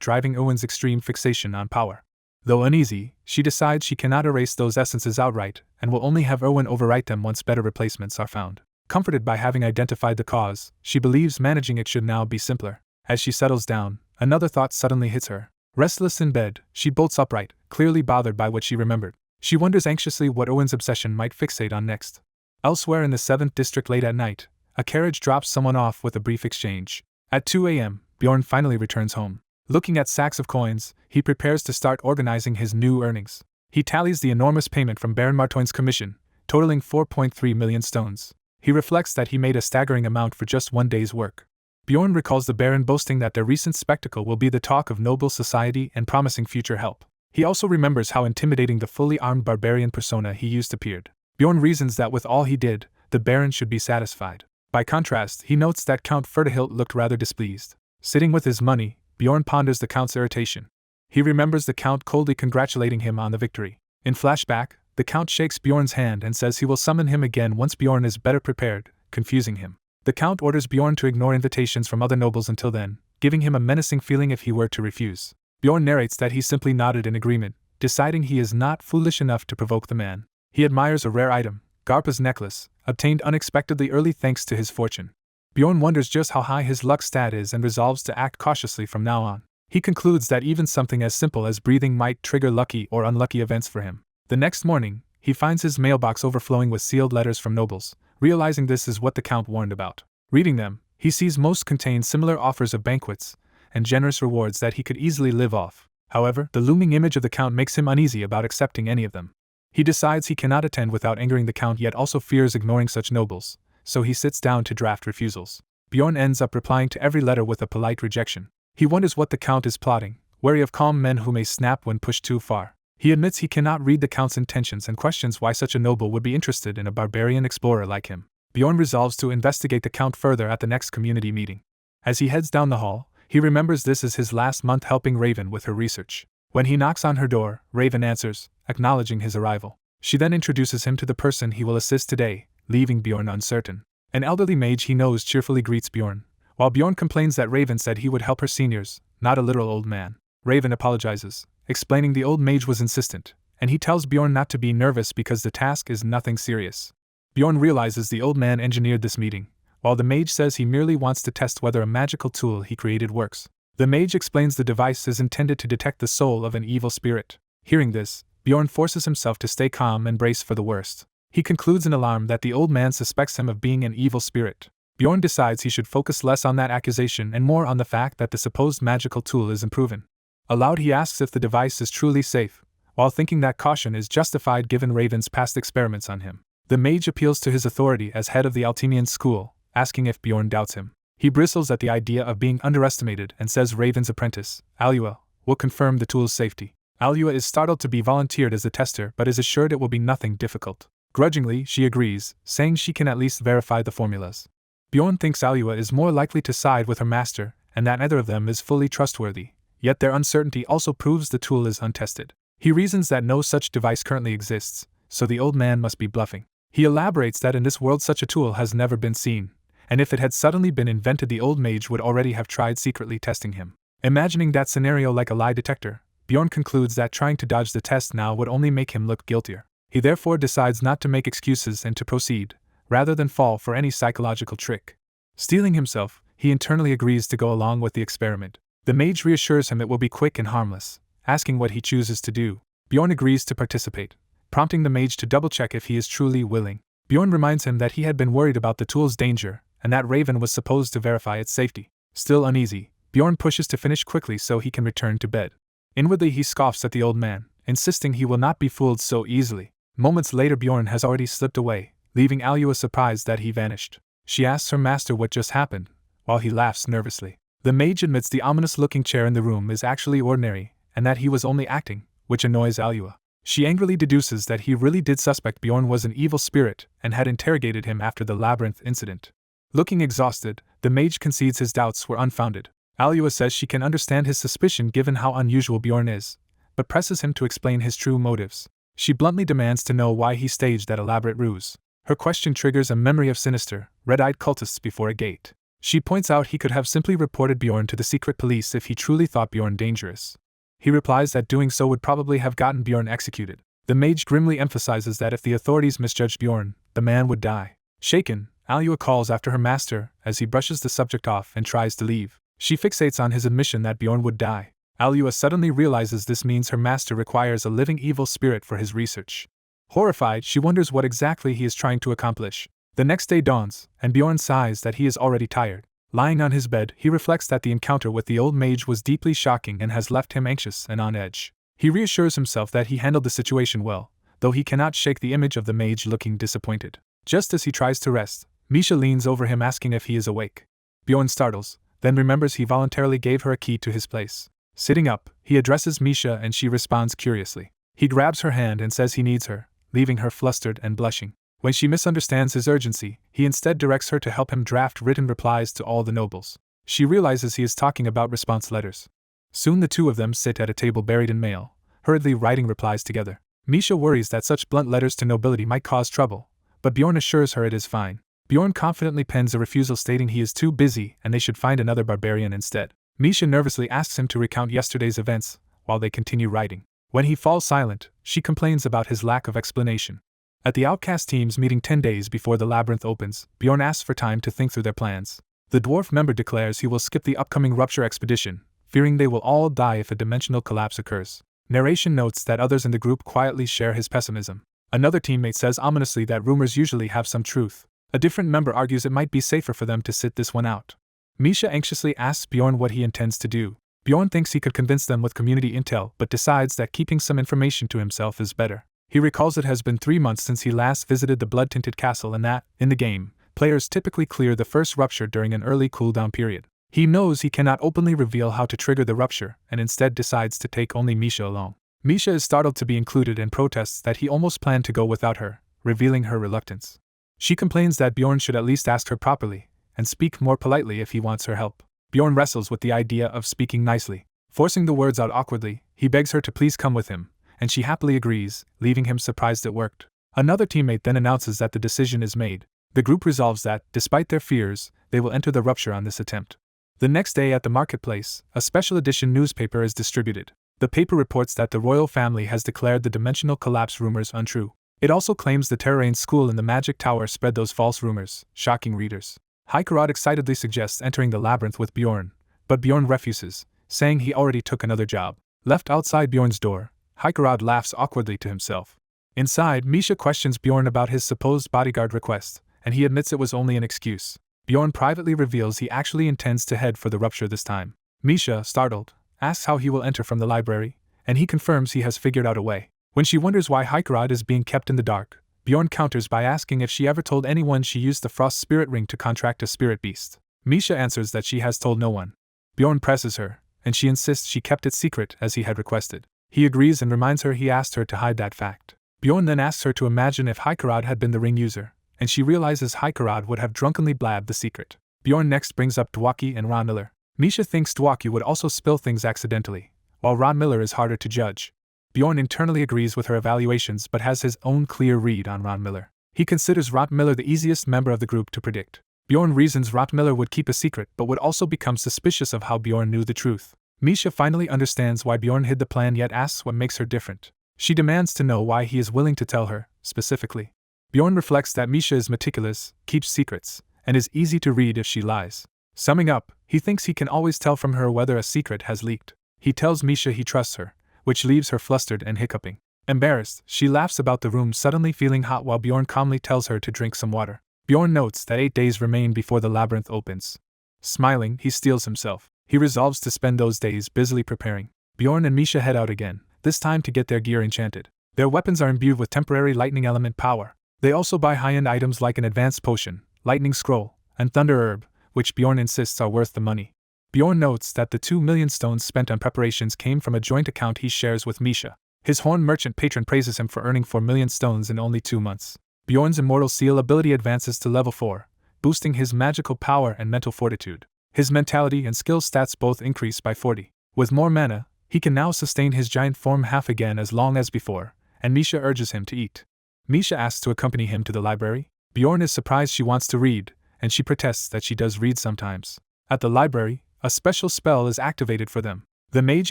driving Owen's extreme fixation on power. Though uneasy, she decides she cannot erase those essences outright, and will only have Owen overwrite them once better replacements are found. Comforted by having identified the cause, she believes managing it should now be simpler. As she settles down, another thought suddenly hits her. Restless in bed, she bolts upright, clearly bothered by what she remembered. She wonders anxiously what Owen's obsession might fixate on next. Elsewhere in the 7th district late at night, a carriage drops someone off with a brief exchange. At 2 a.m., Bjorn finally returns home. Looking at sacks of coins, he prepares to start organizing his new earnings. He tallies the enormous payment from Baron Martoin's commission, totaling 4.3 million stones. He reflects that he made a staggering amount for just 1 day's work. Bjorn recalls the Baron boasting that their recent spectacle will be the talk of noble society and promising future help. He also remembers how intimidating the fully armed barbarian persona he used appeared. Bjorn reasons that with all he did, the Baron should be satisfied. By contrast, he notes that Count Ferdehilt looked rather displeased. Sitting with his money, Bjorn ponders the Count's irritation. He remembers the Count coldly congratulating him on the victory. In flashback, the Count shakes Bjorn's hand and says he will summon him again once Bjorn is better prepared, confusing him. The Count orders Bjorn to ignore invitations from other nobles until then, giving him a menacing feeling if he were to refuse. Bjorn narrates that he simply nodded in agreement, deciding he is not foolish enough to provoke the man. He admires a rare item, Garpa's necklace, obtained unexpectedly early thanks to his fortune. Bjorn wonders just how high his luck stat is and resolves to act cautiously from now on. He concludes that even something as simple as breathing might trigger lucky or unlucky events for him. The next morning, he finds his mailbox overflowing with sealed letters from nobles. Realizing this is what the Count warned about. Reading them, he sees most contain similar offers of banquets and generous rewards that he could easily live off. However, the looming image of the Count makes him uneasy about accepting any of them. He decides he cannot attend without angering the Count, yet also fears ignoring such nobles, so he sits down to draft refusals. Bjorn ends up replying to every letter with a polite rejection. He wonders what the Count is plotting, wary of calm men who may snap when pushed too far. He admits he cannot read the Count's intentions and questions why such a noble would be interested in a barbarian explorer like him. Bjorn resolves to investigate the Count further at the next community meeting. As he heads down the hall, he remembers this is his last month helping Raven with her research. When he knocks on her door, Raven answers, acknowledging his arrival. She then introduces him to the person he will assist today, leaving Bjorn uncertain. An elderly mage he knows cheerfully greets Bjorn, while Bjorn complains that Raven said he would help her seniors, not a literal old man. Raven apologizes, explaining the old mage was insistent, and he tells Bjorn not to be nervous because the task is nothing serious. Bjorn realizes the old man engineered this meeting, while the mage says he merely wants to test whether a magical tool he created works. The mage explains the device is intended to detect the soul of an evil spirit. Hearing this, Bjorn forces himself to stay calm and brace for the worst. He concludes in alarm that the old man suspects him of being an evil spirit. Bjorn decides he should focus less on that accusation and more on the fact that the supposed magical tool is unproven. Aloud he asks if the device is truly safe, while thinking that caution is justified given Raven's past experiments on him. The mage appeals to his authority as head of the Altemian school, asking if Bjorn doubts him. He bristles at the idea of being underestimated and says Raven's apprentice, Alua, will confirm the tool's safety. Alua is startled to be volunteered as the tester but is assured it will be nothing difficult. Grudgingly, she agrees, saying she can at least verify the formulas. Bjorn thinks Alua is more likely to side with her master, and that neither of them is fully trustworthy, yet their uncertainty also proves the tool is untested. He reasons that no such device currently exists, so the old man must be bluffing. He elaborates that in this world such a tool has never been seen, and if it had suddenly been invented the old mage would already have tried secretly testing him. Imagining that scenario like a lie detector, Bjorn concludes that trying to dodge the test now would only make him look guiltier. He therefore decides not to make excuses and to proceed, rather than fall for any psychological trick. Steeling himself, he internally agrees to go along with the experiment. The mage reassures him it will be quick and harmless, asking what he chooses to do. Bjorn agrees to participate, prompting the mage to double-check if he is truly willing. Bjorn reminds him that he had been worried about the tool's danger, and that Raven was supposed to verify its safety. Still uneasy, Bjorn pushes to finish quickly so he can return to bed. Inwardly he scoffs at the old man, insisting he will not be fooled so easily. Moments later Bjorn has already slipped away, leaving Alua surprised that he vanished. She asks her master what just happened, while he laughs nervously. The mage admits the ominous-looking chair in the room is actually ordinary, and that he was only acting, which annoys Alua. She angrily deduces that he really did suspect Bjorn was an evil spirit and had interrogated him after the labyrinth incident. Looking exhausted, the mage concedes his doubts were unfounded. Alua says she can understand his suspicion given how unusual Bjorn is, but presses him to explain his true motives. She bluntly demands to know why he staged that elaborate ruse. Her question triggers a memory of sinister, red-eyed cultists before a gate. She points out he could have simply reported Bjorn to the secret police if he truly thought Bjorn dangerous. He replies that doing so would probably have gotten Bjorn executed. The mage grimly emphasizes that if the authorities misjudged Bjorn, the man would die. Shaken, Alua calls after her master as he brushes the subject off and tries to leave. She fixates on his admission that Bjorn would die. Alua suddenly realizes this means her master requires a living evil spirit for his research. Horrified, she wonders what exactly he is trying to accomplish. The next day dawns, and Bjorn sighs that he is already tired. Lying on his bed, he reflects that the encounter with the old mage was deeply shocking and has left him anxious and on edge. He reassures himself that he handled the situation well, though he cannot shake the image of the mage looking disappointed. Just as he tries to rest, Misha leans over him asking if he is awake. Bjorn startles, then remembers he voluntarily gave her a key to his place. Sitting up, he addresses Misha and she responds curiously. He grabs her hand and says he needs her, leaving her flustered and blushing. When she misunderstands his urgency, he instead directs her to help him draft written replies to all the nobles. She realizes he is talking about response letters. Soon the two of them sit at a table buried in mail, hurriedly writing replies together. Misha worries that such blunt letters to nobility might cause trouble, but Bjorn assures her it is fine. Bjorn confidently pens a refusal stating he is too busy and they should find another barbarian instead. Misha nervously asks him to recount yesterday's events, while they continue writing. When he falls silent, she complains about his lack of explanation. At the Outcast team's meeting 10 days before the labyrinth opens, Bjorn asks for time to think through their plans. The dwarf member declares he will skip the upcoming rupture expedition, fearing they will all die if a dimensional collapse occurs. Narration notes that others in the group quietly share his pessimism. Another teammate says ominously that rumors usually have some truth. A different member argues it might be safer for them to sit this one out. Misha anxiously asks Bjorn what he intends to do. Bjorn thinks he could convince them with community intel but decides that keeping some information to himself is better. He recalls it has been 3 months since he last visited the blood-tinted castle and that, in the game, players typically clear the first rupture during an early cooldown period. He knows he cannot openly reveal how to trigger the rupture and instead decides to take only Misha along. Misha is startled to be included and protests that he almost planned to go without her, revealing her reluctance. She complains that Bjorn should at least ask her properly and speak more politely if he wants her help. Bjorn wrestles with the idea of speaking nicely. Forcing the words out awkwardly, he begs her to please come with him, and she happily agrees, leaving him surprised it worked. Another teammate then announces that the decision is made. The group resolves that, despite their fears, they will enter the rupture on this attempt. The next day at the marketplace, a special edition newspaper is distributed. The paper reports that the royal family has declared the dimensional collapse rumors untrue. It also claims the Terrain school in the Magic Tower spread those false rumors, shocking readers. Hikarad excitedly suggests entering the labyrinth with Bjorn, but Bjorn refuses, saying he already took another job. Left outside Bjorn's door, Hikarad laughs awkwardly to himself. Inside, Misha questions Bjorn about his supposed bodyguard request, and he admits it was only an excuse. Bjorn privately reveals he actually intends to head for the rupture this time. Misha, startled, asks how he will enter from the library, and he confirms he has figured out a way. When she wonders why Hikarad is being kept in the dark, Bjorn counters by asking if she ever told anyone she used the Frost Spirit Ring to contract a spirit beast. Misha answers that she has told no one. Bjorn presses her, and she insists she kept it secret as he had requested. He agrees and reminds her he asked her to hide that fact. Bjorn then asks her to imagine if Hikarad had been the ring user, and she realizes Hikarad would have drunkenly blabbed the secret. Bjorn next brings up Dwaki and Ron Miller. Misha thinks Dwaki would also spill things accidentally, while Ron Miller is harder to judge. Bjorn internally agrees with her evaluations but has his own clear read on Ron Miller. He considers Ron Miller the easiest member of the group to predict. Bjorn reasons Ron Miller would keep a secret but would also become suspicious of how Bjorn knew the truth. Misha finally understands why Bjorn hid the plan yet asks what makes her different. She demands to know why he is willing to tell her, specifically. Bjorn reflects that Misha is meticulous, keeps secrets, and is easy to read if she lies. Summing up, he thinks he can always tell from her whether a secret has leaked. He tells Misha he trusts her, which leaves her flustered and hiccuping. Embarrassed, she laughs about the room suddenly feeling hot while Bjorn calmly tells her to drink some water. Bjorn notes that 8 days remain before the labyrinth opens. Smiling, he steels himself. He resolves to spend those days busily preparing. Bjorn and Misha head out again, this time to get their gear enchanted. Their weapons are imbued with temporary lightning element power. They also buy high-end items like an advanced potion, lightning scroll, and thunder herb, which Bjorn insists are worth the money. Bjorn notes that the 2 million stones spent on preparations came from a joint account he shares with Misha. His horn merchant patron praises him for earning 4 million stones in only 2 months. Bjorn's Immortal Seal ability advances to level 4, boosting his magical power and mental fortitude. His mentality and skill stats both increase by 40. With more mana, he can now sustain his giant form half again as long as before, and Misha urges him to eat. Misha asks to accompany him to the library. Bjorn is surprised she wants to read, and she protests that she does read sometimes. At the library, a special spell is activated for them. The mage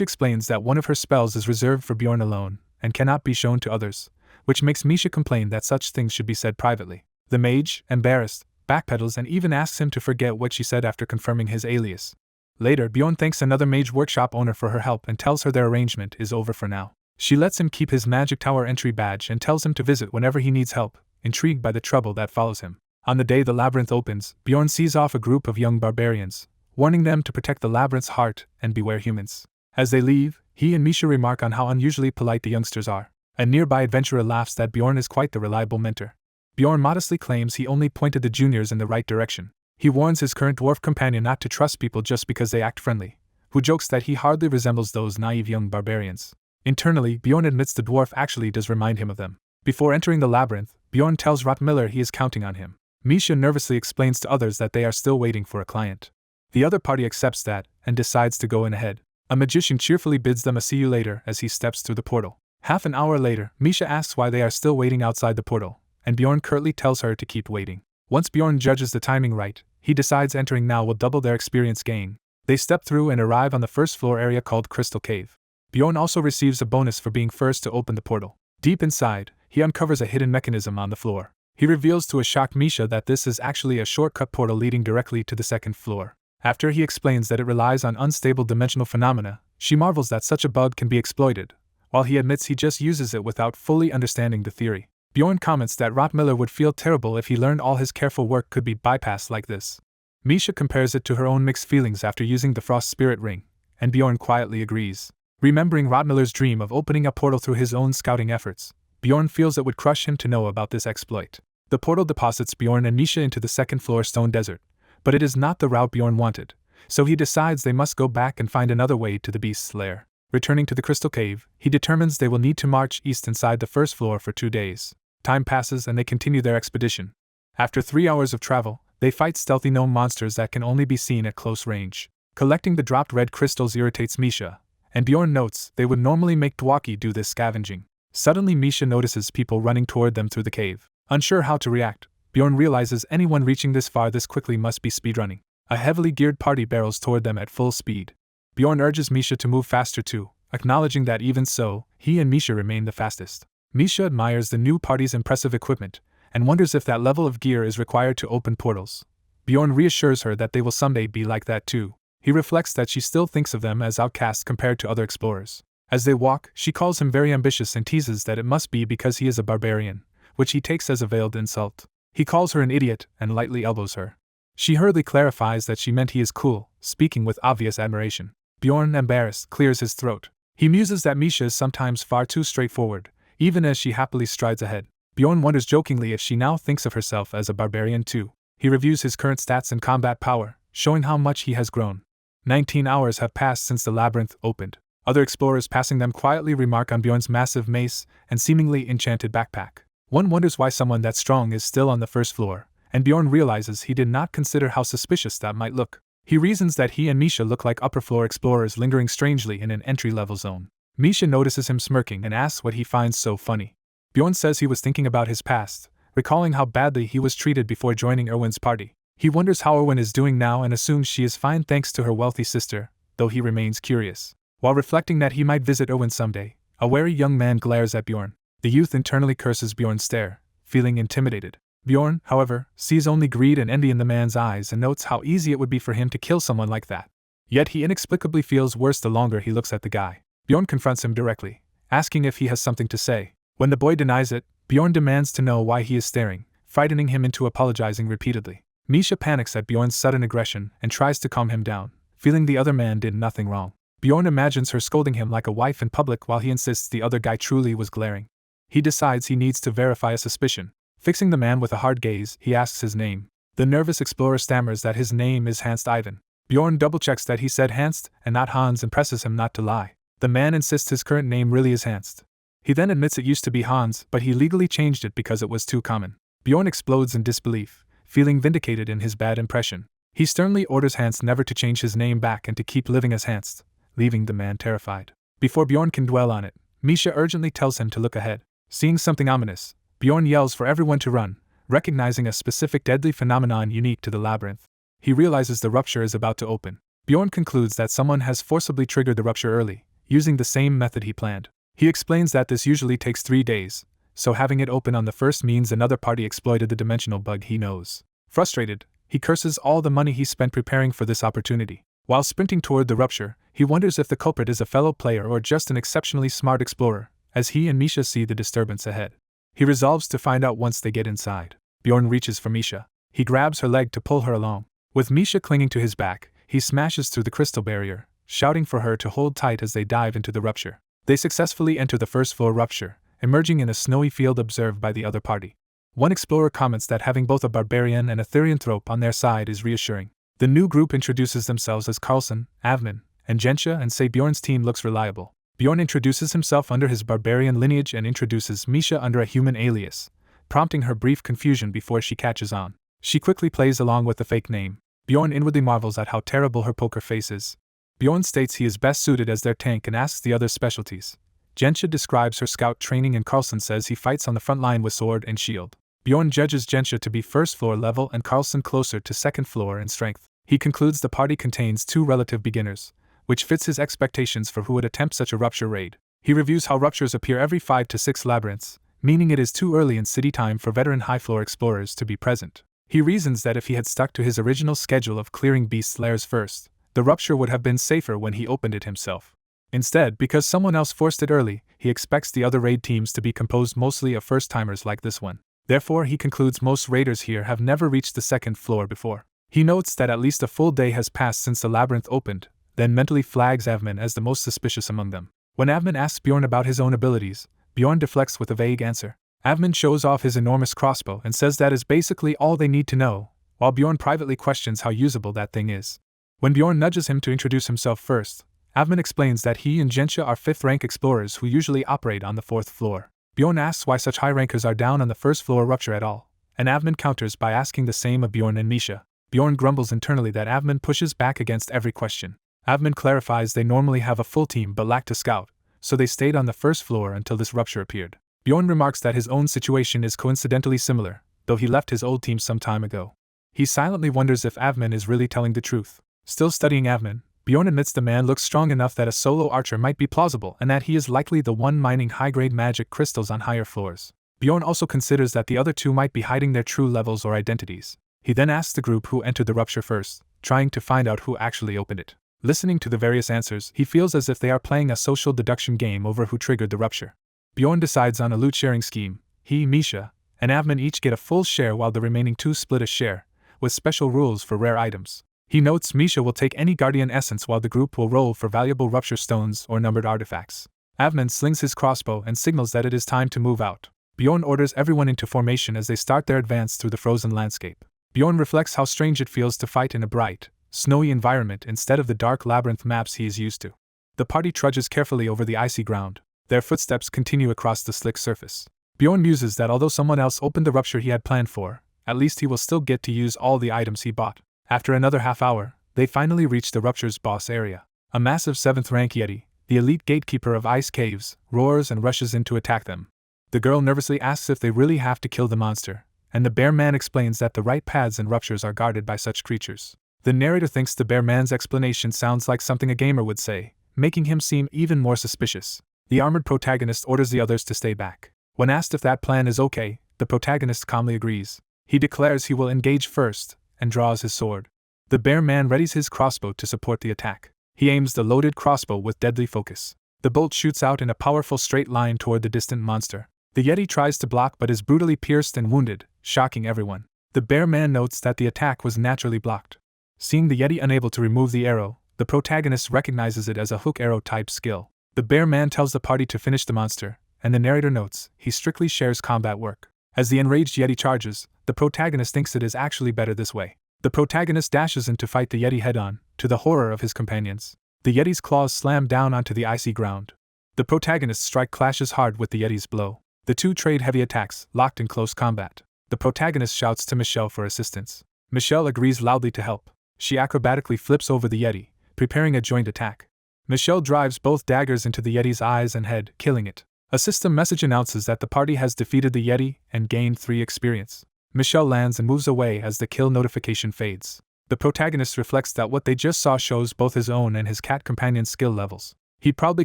explains that one of her spells is reserved for Bjorn alone, and cannot be shown to others, which makes Misha complain that such things should be said privately. The mage, embarrassed, backpedals and even asks him to forget what she said after confirming his alias. Later, Bjorn thanks another mage workshop owner for her help and tells her their arrangement is over for now. She lets him keep his magic tower entry badge and tells him to visit whenever he needs help, intrigued by the trouble that follows him. On the day the labyrinth opens, Bjorn sees off a group of young barbarians, warning them to protect the labyrinth's heart and beware humans. As they leave, he and Misha remark on how unusually polite the youngsters are. A nearby adventurer laughs that Bjorn is quite the reliable mentor. Bjorn modestly claims he only pointed the juniors in the right direction. He warns his current dwarf companion not to trust people just because they act friendly, who jokes that he hardly resembles those naive young barbarians. Internally, Bjorn admits the dwarf actually does remind him of them. Before entering the labyrinth, Bjorn tells Rotmiller he is counting on him. Misha nervously explains to others that they are still waiting for a client. The other party accepts that, and decides to go in ahead. A magician cheerfully bids them a see you later as he steps through the portal. Half an hour later, Misha asks why they are still waiting outside the portal, and Bjorn curtly tells her to keep waiting. Once Bjorn judges the timing right, he decides entering now will double their experience gain. They step through and arrive on the first floor area called Crystal Cave. Bjorn also receives a bonus for being first to open the portal. Deep inside, he uncovers a hidden mechanism on the floor. He reveals to a shocked Misha that this is actually a shortcut portal leading directly to the second floor. After he explains that it relies on unstable dimensional phenomena, she marvels that such a bug can be exploited, while he admits he just uses it without fully understanding the theory. Bjorn comments that Rotmiller would feel terrible if he learned all his careful work could be bypassed like this. Misha compares it to her own mixed feelings after using the Frost Spirit Ring, and Bjorn quietly agrees. Remembering Rotmiller's dream of opening a portal through his own scouting efforts, Bjorn feels it would crush him to know about this exploit. The portal deposits Bjorn and Misha into the second-floor stone desert, but it is not the route Bjorn wanted, so he decides they must go back and find another way to the beast's lair. Returning to the Crystal Cave, he determines they will need to march east inside the first floor for 2 days. Time passes and they continue their expedition. After 3 hours of travel, they fight stealthy gnome monsters that can only be seen at close range. Collecting the dropped red crystals irritates Misha, and Bjorn notes they would normally make Dwaki do this scavenging. Suddenly Misha notices people running toward them through the cave. Unsure how to react, Bjorn realizes anyone reaching this far this quickly must be speedrunning. A heavily geared party barrels toward them at full speed. Bjorn urges Misha to move faster too, acknowledging that even so, he and Misha remain the fastest. Misha admires the new party's impressive equipment, and wonders if that level of gear is required to open portals. Bjorn reassures her that they will someday be like that too. He reflects that she still thinks of them as outcasts compared to other explorers. As they walk, she calls him very ambitious and teases that it must be because he is a barbarian, which he takes as a veiled insult. He calls her an idiot and lightly elbows her. She hurriedly clarifies that she meant he is cool, speaking with obvious admiration. Bjorn, embarrassed, clears his throat. He muses that Misha is sometimes far too straightforward, even as she happily strides ahead. Bjorn wonders jokingly if she now thinks of herself as a barbarian too. He reviews his current stats and combat power, showing how much he has grown. 19 hours have passed since the labyrinth opened. Other explorers passing them quietly remark on Bjorn's massive mace and seemingly enchanted backpack. One wonders why someone that strong is still on the first floor, and Bjorn realizes he did not consider how suspicious that might look. He reasons that he and Misha look like upper-floor explorers lingering strangely in an entry-level zone. Misha notices him smirking and asks what he finds so funny. Bjorn says he was thinking about his past, recalling how badly he was treated before joining Erwin's party. He wonders how Erwin is doing now and assumes she is fine thanks to her wealthy sister, though he remains curious. While reflecting that he might visit Erwin someday, A wary young man glares at Bjorn. The youth internally curses Bjorn's stare, feeling intimidated. Bjorn, however, sees only greed and envy in the man's eyes and notes how easy it would be for him to kill someone like that. Yet he inexplicably feels worse the longer he looks at the guy. Bjorn confronts him directly, asking if he has something to say. When the boy denies it, Bjorn demands to know why he is staring, frightening him into apologizing repeatedly. Misha panics at Bjorn's sudden aggression and tries to calm him down, feeling the other man did nothing wrong. Bjorn imagines her scolding him like a wife in public while he insists the other guy truly was glaring. He decides he needs to verify a suspicion. Fixing the man with a hard gaze, he asks his name. The nervous explorer stammers that his name is Hanst Ivan. Bjorn double-checks that he said Hanst and not Hans and presses him not to lie. The man insists his current name really is Hanst. He then admits it used to be Hans, but he legally changed it because it was too common. Bjorn explodes in disbelief, feeling vindicated in his bad impression. He sternly orders Hanst never to change his name back and to keep living as Hanst, leaving the man terrified. Before Bjorn can dwell on it, Misha urgently tells him to look ahead. Seeing something ominous, Bjorn yells for everyone to run, recognizing a specific deadly phenomenon unique to the labyrinth. He realizes the rupture is about to open. Bjorn concludes that someone has forcibly triggered the rupture early, using the same method he planned. He explains that this usually takes 3 days, so having it open on the first means another party exploited the dimensional bug he knows. Frustrated, he curses all the money he spent preparing for this opportunity. While sprinting toward the rupture, he wonders if the culprit is a fellow player or just an exceptionally smart explorer, as he and Misha see the disturbance ahead. He resolves to find out once they get inside. Bjorn reaches for Misha. He grabs her leg to pull her along. With Misha clinging to his back, he smashes through the crystal barrier, shouting for her to hold tight as they dive into the rupture. They successfully enter the first floor rupture, emerging in a snowy field observed by the other party. One explorer comments that having both a barbarian and a therianthrope on their side is reassuring. The new group introduces themselves as Carlson, Avman, and Gensha and say Bjorn's team looks reliable. Bjorn introduces himself under his barbarian lineage and introduces Misha under a human alias, prompting her brief confusion before she catches on. She quickly plays along with the fake name. Bjorn inwardly marvels at how terrible her poker face is. Bjorn states he is best suited as their tank and asks the others' specialties. Gensha describes her scout training and Carlson says he fights on the front line with sword and shield. Bjorn judges Gensha to be first floor level and Carlson closer to second floor in strength. He concludes the party contains 2 relative beginners, which fits his expectations for who would attempt such a rupture raid. He reviews how ruptures appear every 5 to 6 labyrinths, meaning it is too early in city time for veteran high-floor explorers to be present. He reasons that if he had stuck to his original schedule of clearing beasts' lairs first, the rupture would have been safer when he opened it himself. Instead, because someone else forced it early, he expects the other raid teams to be composed mostly of first-timers like this one. Therefore, he concludes most raiders here have never reached the second floor before. He notes that at least a full day has passed since the labyrinth opened, then mentally flags Avman as the most suspicious among them. When Avman asks Bjorn about his own abilities, Bjorn deflects with a vague answer. Avman shows off his enormous crossbow and says that is basically all they need to know, while Bjorn privately questions how usable that thing is. When Bjorn nudges him to introduce himself first, Avman explains that he and Gensha are 5th-rank explorers who usually operate on the 4th floor. Bjorn asks why such high-rankers are down on the first floor rupture at all, and Avman counters by asking the same of Bjorn and Misha. Bjorn grumbles internally that Avman pushes back against every question. Avman clarifies they normally have a full team but lacked a scout, so they stayed on the first floor until this rupture appeared. Bjorn remarks that his own situation is coincidentally similar, though he left his old team some time ago. He silently wonders if Avman is really telling the truth. Still studying Avman, Bjorn admits the man looks strong enough that a solo archer might be plausible and that he is likely the one mining high-grade magic crystals on higher floors. Bjorn also considers that the other 2 might be hiding their true levels or identities. He then asks the group who entered the rupture first, trying to find out who actually opened it. Listening to the various answers, he feels as if they are playing a social deduction game over who triggered the rupture. Bjorn decides on a loot-sharing scheme. He, Misha, and Avman each get a full share while the remaining 2 split a share, with special rules for rare items. He notes Misha will take any guardian essence while the group will roll for valuable rupture stones or numbered artifacts. Avman slings his crossbow and signals that it is time to move out. Bjorn orders everyone into formation as they start their advance through the frozen landscape. Bjorn reflects how strange it feels to fight in a bright, snowy environment instead of the dark labyrinth maps he is used to. The party trudges carefully over the icy ground. Their footsteps continue across the slick surface. Bjorn muses that although someone else opened the rupture he had planned for, at least he will still get to use all the items he bought. After another half hour, they finally reach the rupture's boss area. A massive 7th-rank Yeti, the elite gatekeeper of ice caves, roars and rushes in to attack them. The girl nervously asks if they really have to kill the monster, and the bear man explains that the right paths and ruptures are guarded by such creatures. The narrator thinks the bear man's explanation sounds like something a gamer would say, making him seem even more suspicious. The armored protagonist orders the others to stay back. When asked if that plan is okay, the protagonist calmly agrees. He declares he will engage first, and draws his sword. The bear man readies his crossbow to support the attack. He aims the loaded crossbow with deadly focus. The bolt shoots out in a powerful straight line toward the distant monster. The Yeti tries to block but is brutally pierced and wounded, shocking everyone. The bear man notes that the attack was naturally blocked. Seeing the Yeti unable to remove the arrow, the protagonist recognizes it as a hook arrow type skill. The bear man tells the party to finish the monster, and the narrator notes he strictly shares combat work. As the enraged Yeti charges, the protagonist thinks it is actually better this way. The protagonist dashes in to fight the Yeti head-on, to the horror of his companions. The Yeti's claws slam down onto the icy ground. The protagonist's strike clashes hard with the Yeti's blow. The two trade heavy attacks, locked in close combat. The protagonist shouts to Michelle for assistance. Michelle agrees loudly to help. She acrobatically flips over the Yeti, preparing a joint attack. Michelle drives both daggers into the Yeti's eyes and head, killing it. A system message announces that the party has defeated the Yeti and gained 3 experience. Michelle lands and moves away as the kill notification fades. The protagonist reflects that what they just saw shows both his own and his cat companion's skill levels. He proudly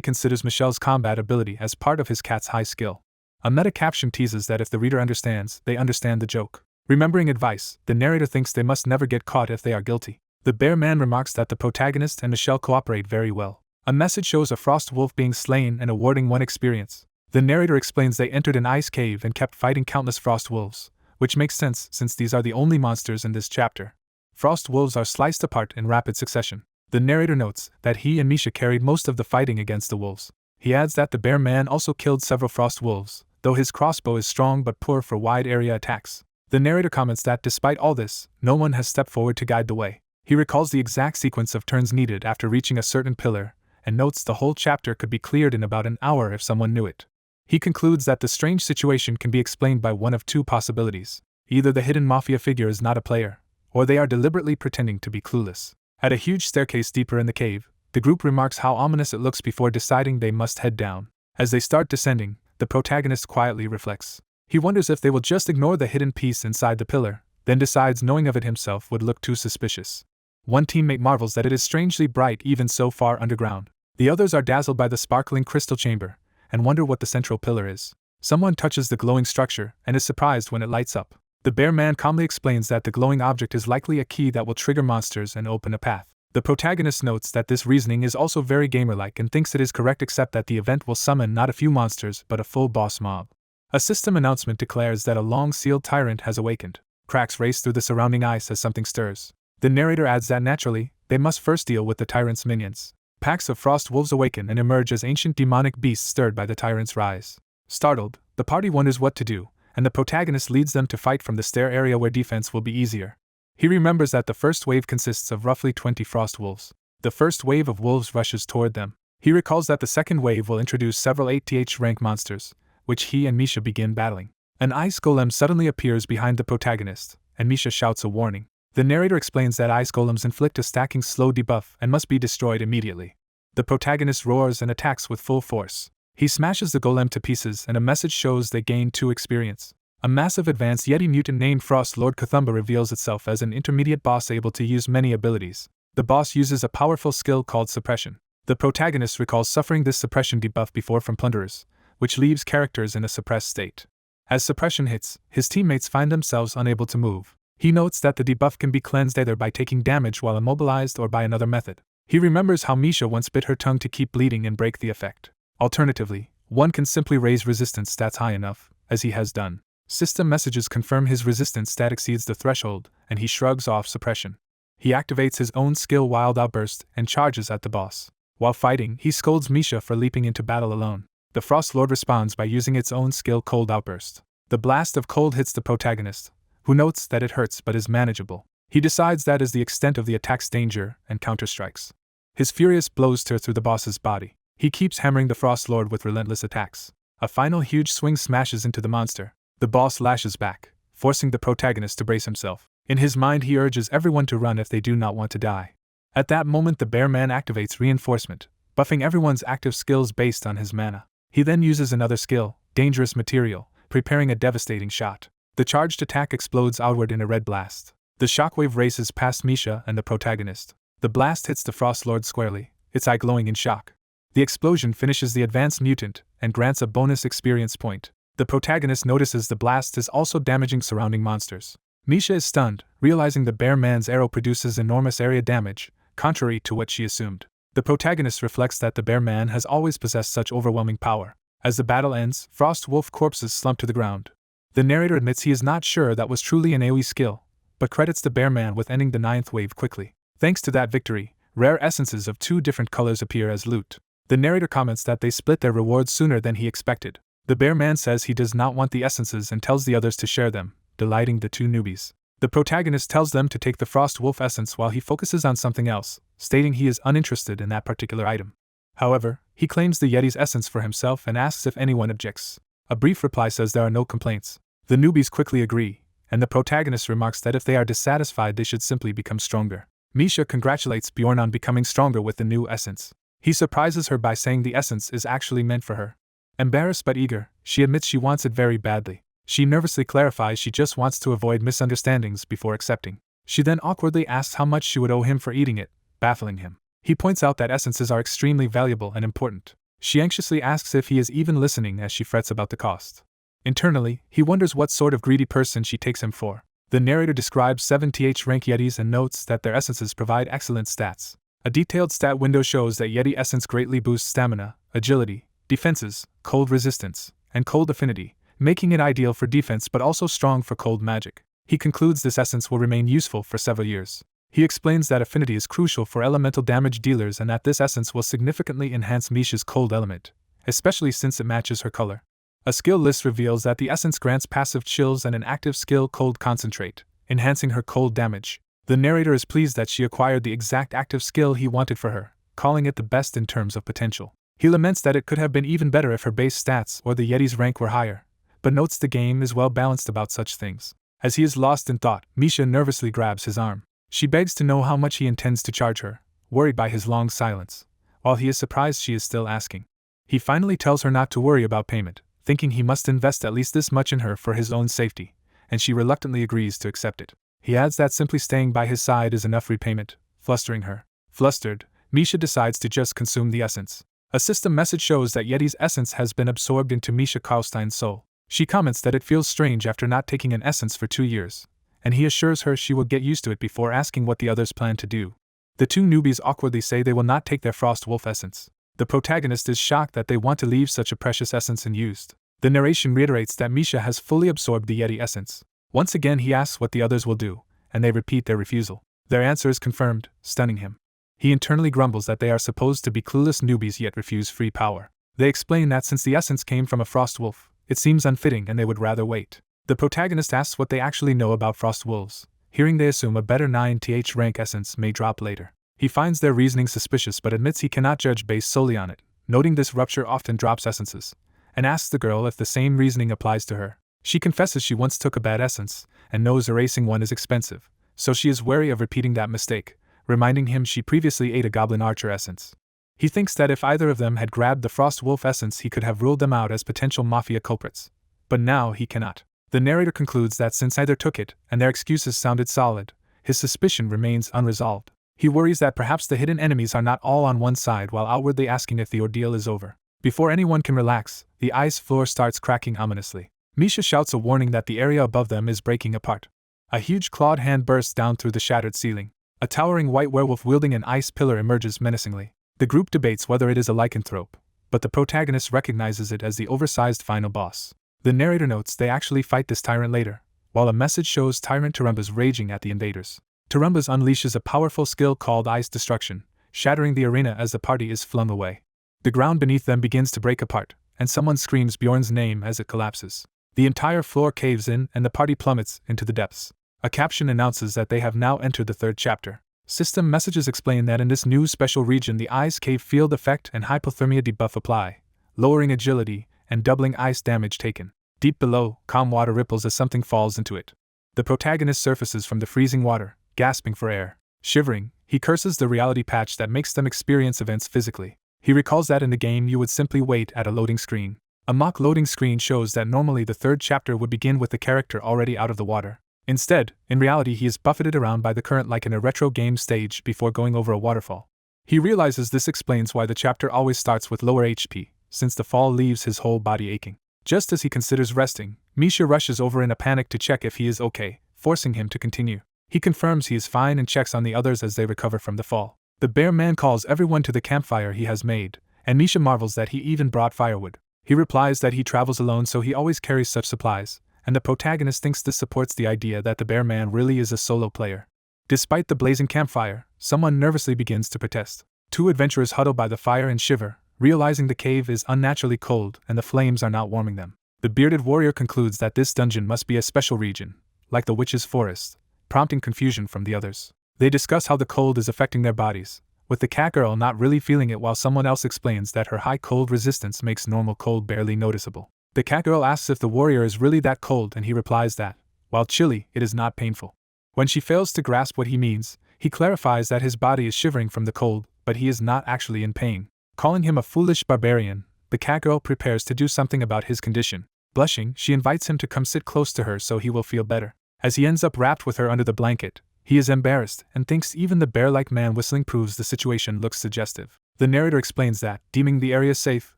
considers Michelle's combat ability as part of his cat's high skill. A meta caption teases that if the reader understands, they understand the joke. Remembering advice, the narrator thinks they must never get caught if they are guilty. The bear man remarks that the protagonist and Michelle cooperate very well. A message shows a frost wolf being slain and awarding 1 experience. The narrator explains they entered an ice cave and kept fighting countless frost wolves, which makes sense since these are the only monsters in this chapter. Frost wolves are sliced apart in rapid succession. The narrator notes that he and Misha carried most of the fighting against the wolves. He adds that the bear man also killed several frost wolves, though his crossbow is strong but poor for wide area attacks. The narrator comments that despite all this, no one has stepped forward to guide the way. He recalls the exact sequence of turns needed after reaching a certain pillar, and notes the whole chapter could be cleared in about an hour if someone knew it. He concludes that the strange situation can be explained by one of 2 possibilities. Either the hidden mafia figure is not a player, or they are deliberately pretending to be clueless. At a huge staircase deeper in the cave, the group remarks how ominous it looks before deciding they must head down. As they start descending, the protagonist quietly reflects. He wonders if they will just ignore the hidden piece inside the pillar, then decides knowing of it himself would look too suspicious. One teammate marvels that it is strangely bright even so far underground. The others are dazzled by the sparkling crystal chamber, and wonder what the central pillar is. Someone touches the glowing structure, and is surprised when it lights up. The bear man calmly explains that the glowing object is likely a key that will trigger monsters and open a path. The protagonist notes that this reasoning is also very gamer-like and thinks it is correct except that the event will summon not a few monsters but a full boss mob. A system announcement declares that a long-sealed tyrant has awakened. Cracks race through the surrounding ice as something stirs. The narrator adds that naturally, they must first deal with the tyrant's minions. Packs of frost wolves awaken and emerge as ancient demonic beasts stirred by the tyrant's rise. Startled, the party wonders what to do, and the protagonist leads them to fight from the stair area where defense will be easier. He remembers that the first wave consists of roughly 20 frost wolves. The first wave of wolves rushes toward them. He recalls that the second wave will introduce several 8th rank monsters, which he and Misha begin battling. An ice golem suddenly appears behind the protagonist, and Misha shouts a warning. The narrator explains that ice golems inflict a stacking slow debuff and must be destroyed immediately. The protagonist roars and attacks with full force. He smashes the golem to pieces and a message shows they gain 2 experience. A massive advanced Yeti mutant named Frost Lord Cthulhu reveals itself as an intermediate boss able to use many abilities. The boss uses a powerful skill called suppression. The protagonist recalls suffering this suppression debuff before from plunderers, which leaves characters in a suppressed state. As suppression hits, his teammates find themselves unable to move. He notes that the debuff can be cleansed either by taking damage while immobilized or by another method. He remembers how Misha once bit her tongue to keep bleeding and break the effect. Alternatively, one can simply raise resistance stats high enough, as he has done. System messages confirm his resistance stat exceeds the threshold, and he shrugs off suppression. He activates his own skill Wild Outburst and charges at the boss. While fighting, he scolds Misha for leaping into battle alone. The Frost Lord responds by using its own skill Cold Outburst. The blast of cold hits the protagonist, who notes that it hurts but is manageable. He decides that is the extent of the attack's danger and counterstrikes. His furious blows tear through the boss's body. He keeps hammering the Frost Lord with relentless attacks. A final huge swing smashes into the monster. The boss lashes back, forcing the protagonist to brace himself. In his mind he urges everyone to run if they do not want to die. At that moment the bear man activates reinforcement, buffing everyone's active skills based on his mana. He then uses another skill, Dangerous Material, preparing a devastating shot. The charged attack explodes outward in a red blast. The shockwave races past Misha and the protagonist. The blast hits the Frost Lord squarely, its eye glowing in shock. The explosion finishes the advanced mutant and grants a bonus experience point. The protagonist notices the blast is also damaging surrounding monsters. Misha is stunned, realizing the bear man's arrow produces enormous area damage, contrary to what she assumed. The protagonist reflects that the bear man has always possessed such overwhelming power. As the battle ends, frost wolf corpses slump to the ground. The narrator admits he is not sure that was truly an AoE skill, but credits the bear man with ending the 9th wave quickly. Thanks to that victory, rare essences of 2 different colors appear as loot. The narrator comments that they split their rewards sooner than he expected. The bear man says he does not want the essences and tells the others to share them, delighting the 2 newbies. The protagonist tells them to take the frost wolf essence while he focuses on something else, stating he is uninterested in that particular item. However, he claims the Yeti's essence for himself and asks if anyone objects. A brief reply says there are no complaints. The newbies quickly agree, and the protagonist remarks that if they are dissatisfied they should simply become stronger. Misha congratulates Bjorn on becoming stronger with the new essence. He surprises her by saying the essence is actually meant for her. Embarrassed but eager, she admits she wants it very badly. She nervously clarifies she just wants to avoid misunderstandings before accepting. She then awkwardly asks how much she would owe him for eating it, baffling him. He points out that essences are extremely valuable and important. She anxiously asks if he is even listening as she frets about the cost. Internally, he wonders what sort of greedy person she takes him for. The narrator describes 7th rank Yetis and notes that their essences provide excellent stats. A detailed stat window shows that Yeti essence greatly boosts stamina, agility, defenses, cold resistance, and cold affinity, making it ideal for defense but also strong for cold magic. He concludes this essence will remain useful for several years. He explains that affinity is crucial for elemental damage dealers and that this essence will significantly enhance Misha's cold element, especially since it matches her color. A skill list reveals that the essence grants passive chills and an active skill cold concentrate, enhancing her cold damage. The narrator is pleased that she acquired the exact active skill he wanted for her, calling it the best in terms of potential. He laments that it could have been even better if her base stats or the Yeti's rank were higher, but notes the game is well balanced about such things. As he is lost in thought, Misha nervously grabs his arm. She begs to know how much he intends to charge her, worried by his long silence, while he is surprised she is still asking. He finally tells her not to worry about payment, thinking he must invest at least this much in her for his own safety, and she reluctantly agrees to accept it. He adds that simply staying by his side is enough repayment, flustering her. Flustered, Misha decides to just consume the essence. A system message shows that Yeti's essence has been absorbed into Misha Karlstein's soul. She comments that it feels strange after not taking an essence for 2 years, and he assures her she will get used to it before asking what the others plan to do. The 2 newbies awkwardly say they will not take their frost wolf essence. The protagonist is shocked that they want to leave such a precious essence unused. The narration reiterates that Misha has fully absorbed the Yeti essence. Once again he asks what the others will do, and they repeat their refusal. Their answer is confirmed, stunning him. He internally grumbles that they are supposed to be clueless newbies yet refuse free power. They explain that since the essence came from a frost wolf, it seems unfitting and they would rather wait. The protagonist asks what they actually know about frost wolves, hearing they assume a better 9th rank essence may drop later. He finds their reasoning suspicious but admits he cannot judge based solely on it, noting this rupture often drops essences, and asks the girl if the same reasoning applies to her. She confesses she once took a bad essence, and knows erasing one is expensive, so she is wary of repeating that mistake, reminding him she previously ate a goblin archer essence. He thinks that if either of them had grabbed the frost wolf essence he could have ruled them out as potential mafia culprits, but now he cannot. The narrator concludes that since either took it, and their excuses sounded solid, his suspicion remains unresolved. He worries that perhaps the hidden enemies are not all on one side while outwardly asking if the ordeal is over. Before anyone can relax, the ice floor starts cracking ominously. Misha shouts a warning that the area above them is breaking apart. A huge clawed hand bursts down through the shattered ceiling. A towering white werewolf wielding an ice pillar emerges menacingly. The group debates whether it is a lycanthrope, but the protagonist recognizes it as the oversized final boss. The narrator notes they actually fight this tyrant later, while a message shows Tyrant Tarumbas raging at the invaders. Tarumbas unleashes a powerful skill called Ice Destruction, shattering the arena as the party is flung away. The ground beneath them begins to break apart, and someone screams Bjorn's name as it collapses. The entire floor caves in and the party plummets into the depths. A caption announces that they have now entered the 3rd chapter. System messages explain that in this new special region the ice cave field effect and hypothermia debuff apply, lowering agility and doubling ice damage taken. Deep below, calm water ripples as something falls into it. The protagonist surfaces from the freezing water, gasping for air. Shivering, he curses the reality patch that makes them experience events physically. He recalls that in the game you would simply wait at a loading screen. A mock loading screen shows that normally the 3rd chapter would begin with the character already out of the water. Instead, in reality he is buffeted around by the current like in a retro game stage before going over a waterfall. He realizes this explains why the chapter always starts with lower HP, since the fall leaves his whole body aching. Just as he considers resting, Misha rushes over in a panic to check if he is okay, forcing him to continue. He confirms he is fine and checks on the others as they recover from the fall. The bear man calls everyone to the campfire he has made, and Misha marvels that he even brought firewood. He replies that he travels alone so he always carries such supplies, and the protagonist thinks this supports the idea that the bear man really is a solo player. Despite the blazing campfire, someone nervously begins to protest. Two adventurers huddle by the fire and shiver, realizing the cave is unnaturally cold and the flames are not warming them. The bearded warrior concludes that this dungeon must be a special region, like the witch's forest, prompting confusion from the others. They discuss how the cold is affecting their bodies, with the cat girl not really feeling it while someone else explains that her high cold resistance makes normal cold barely noticeable. The cat girl asks if the warrior is really that cold and he replies that, while chilly, it is not painful. When she fails to grasp what he means, he clarifies that his body is shivering from the cold, but he is not actually in pain. Calling him a foolish barbarian, the cat girl prepares to do something about his condition. Blushing, she invites him to come sit close to her so he will feel better. As he ends up wrapped with her under the blanket, he is embarrassed and thinks even the bear-like man whistling proves the situation looks suggestive. The narrator explains that, deeming the area safe,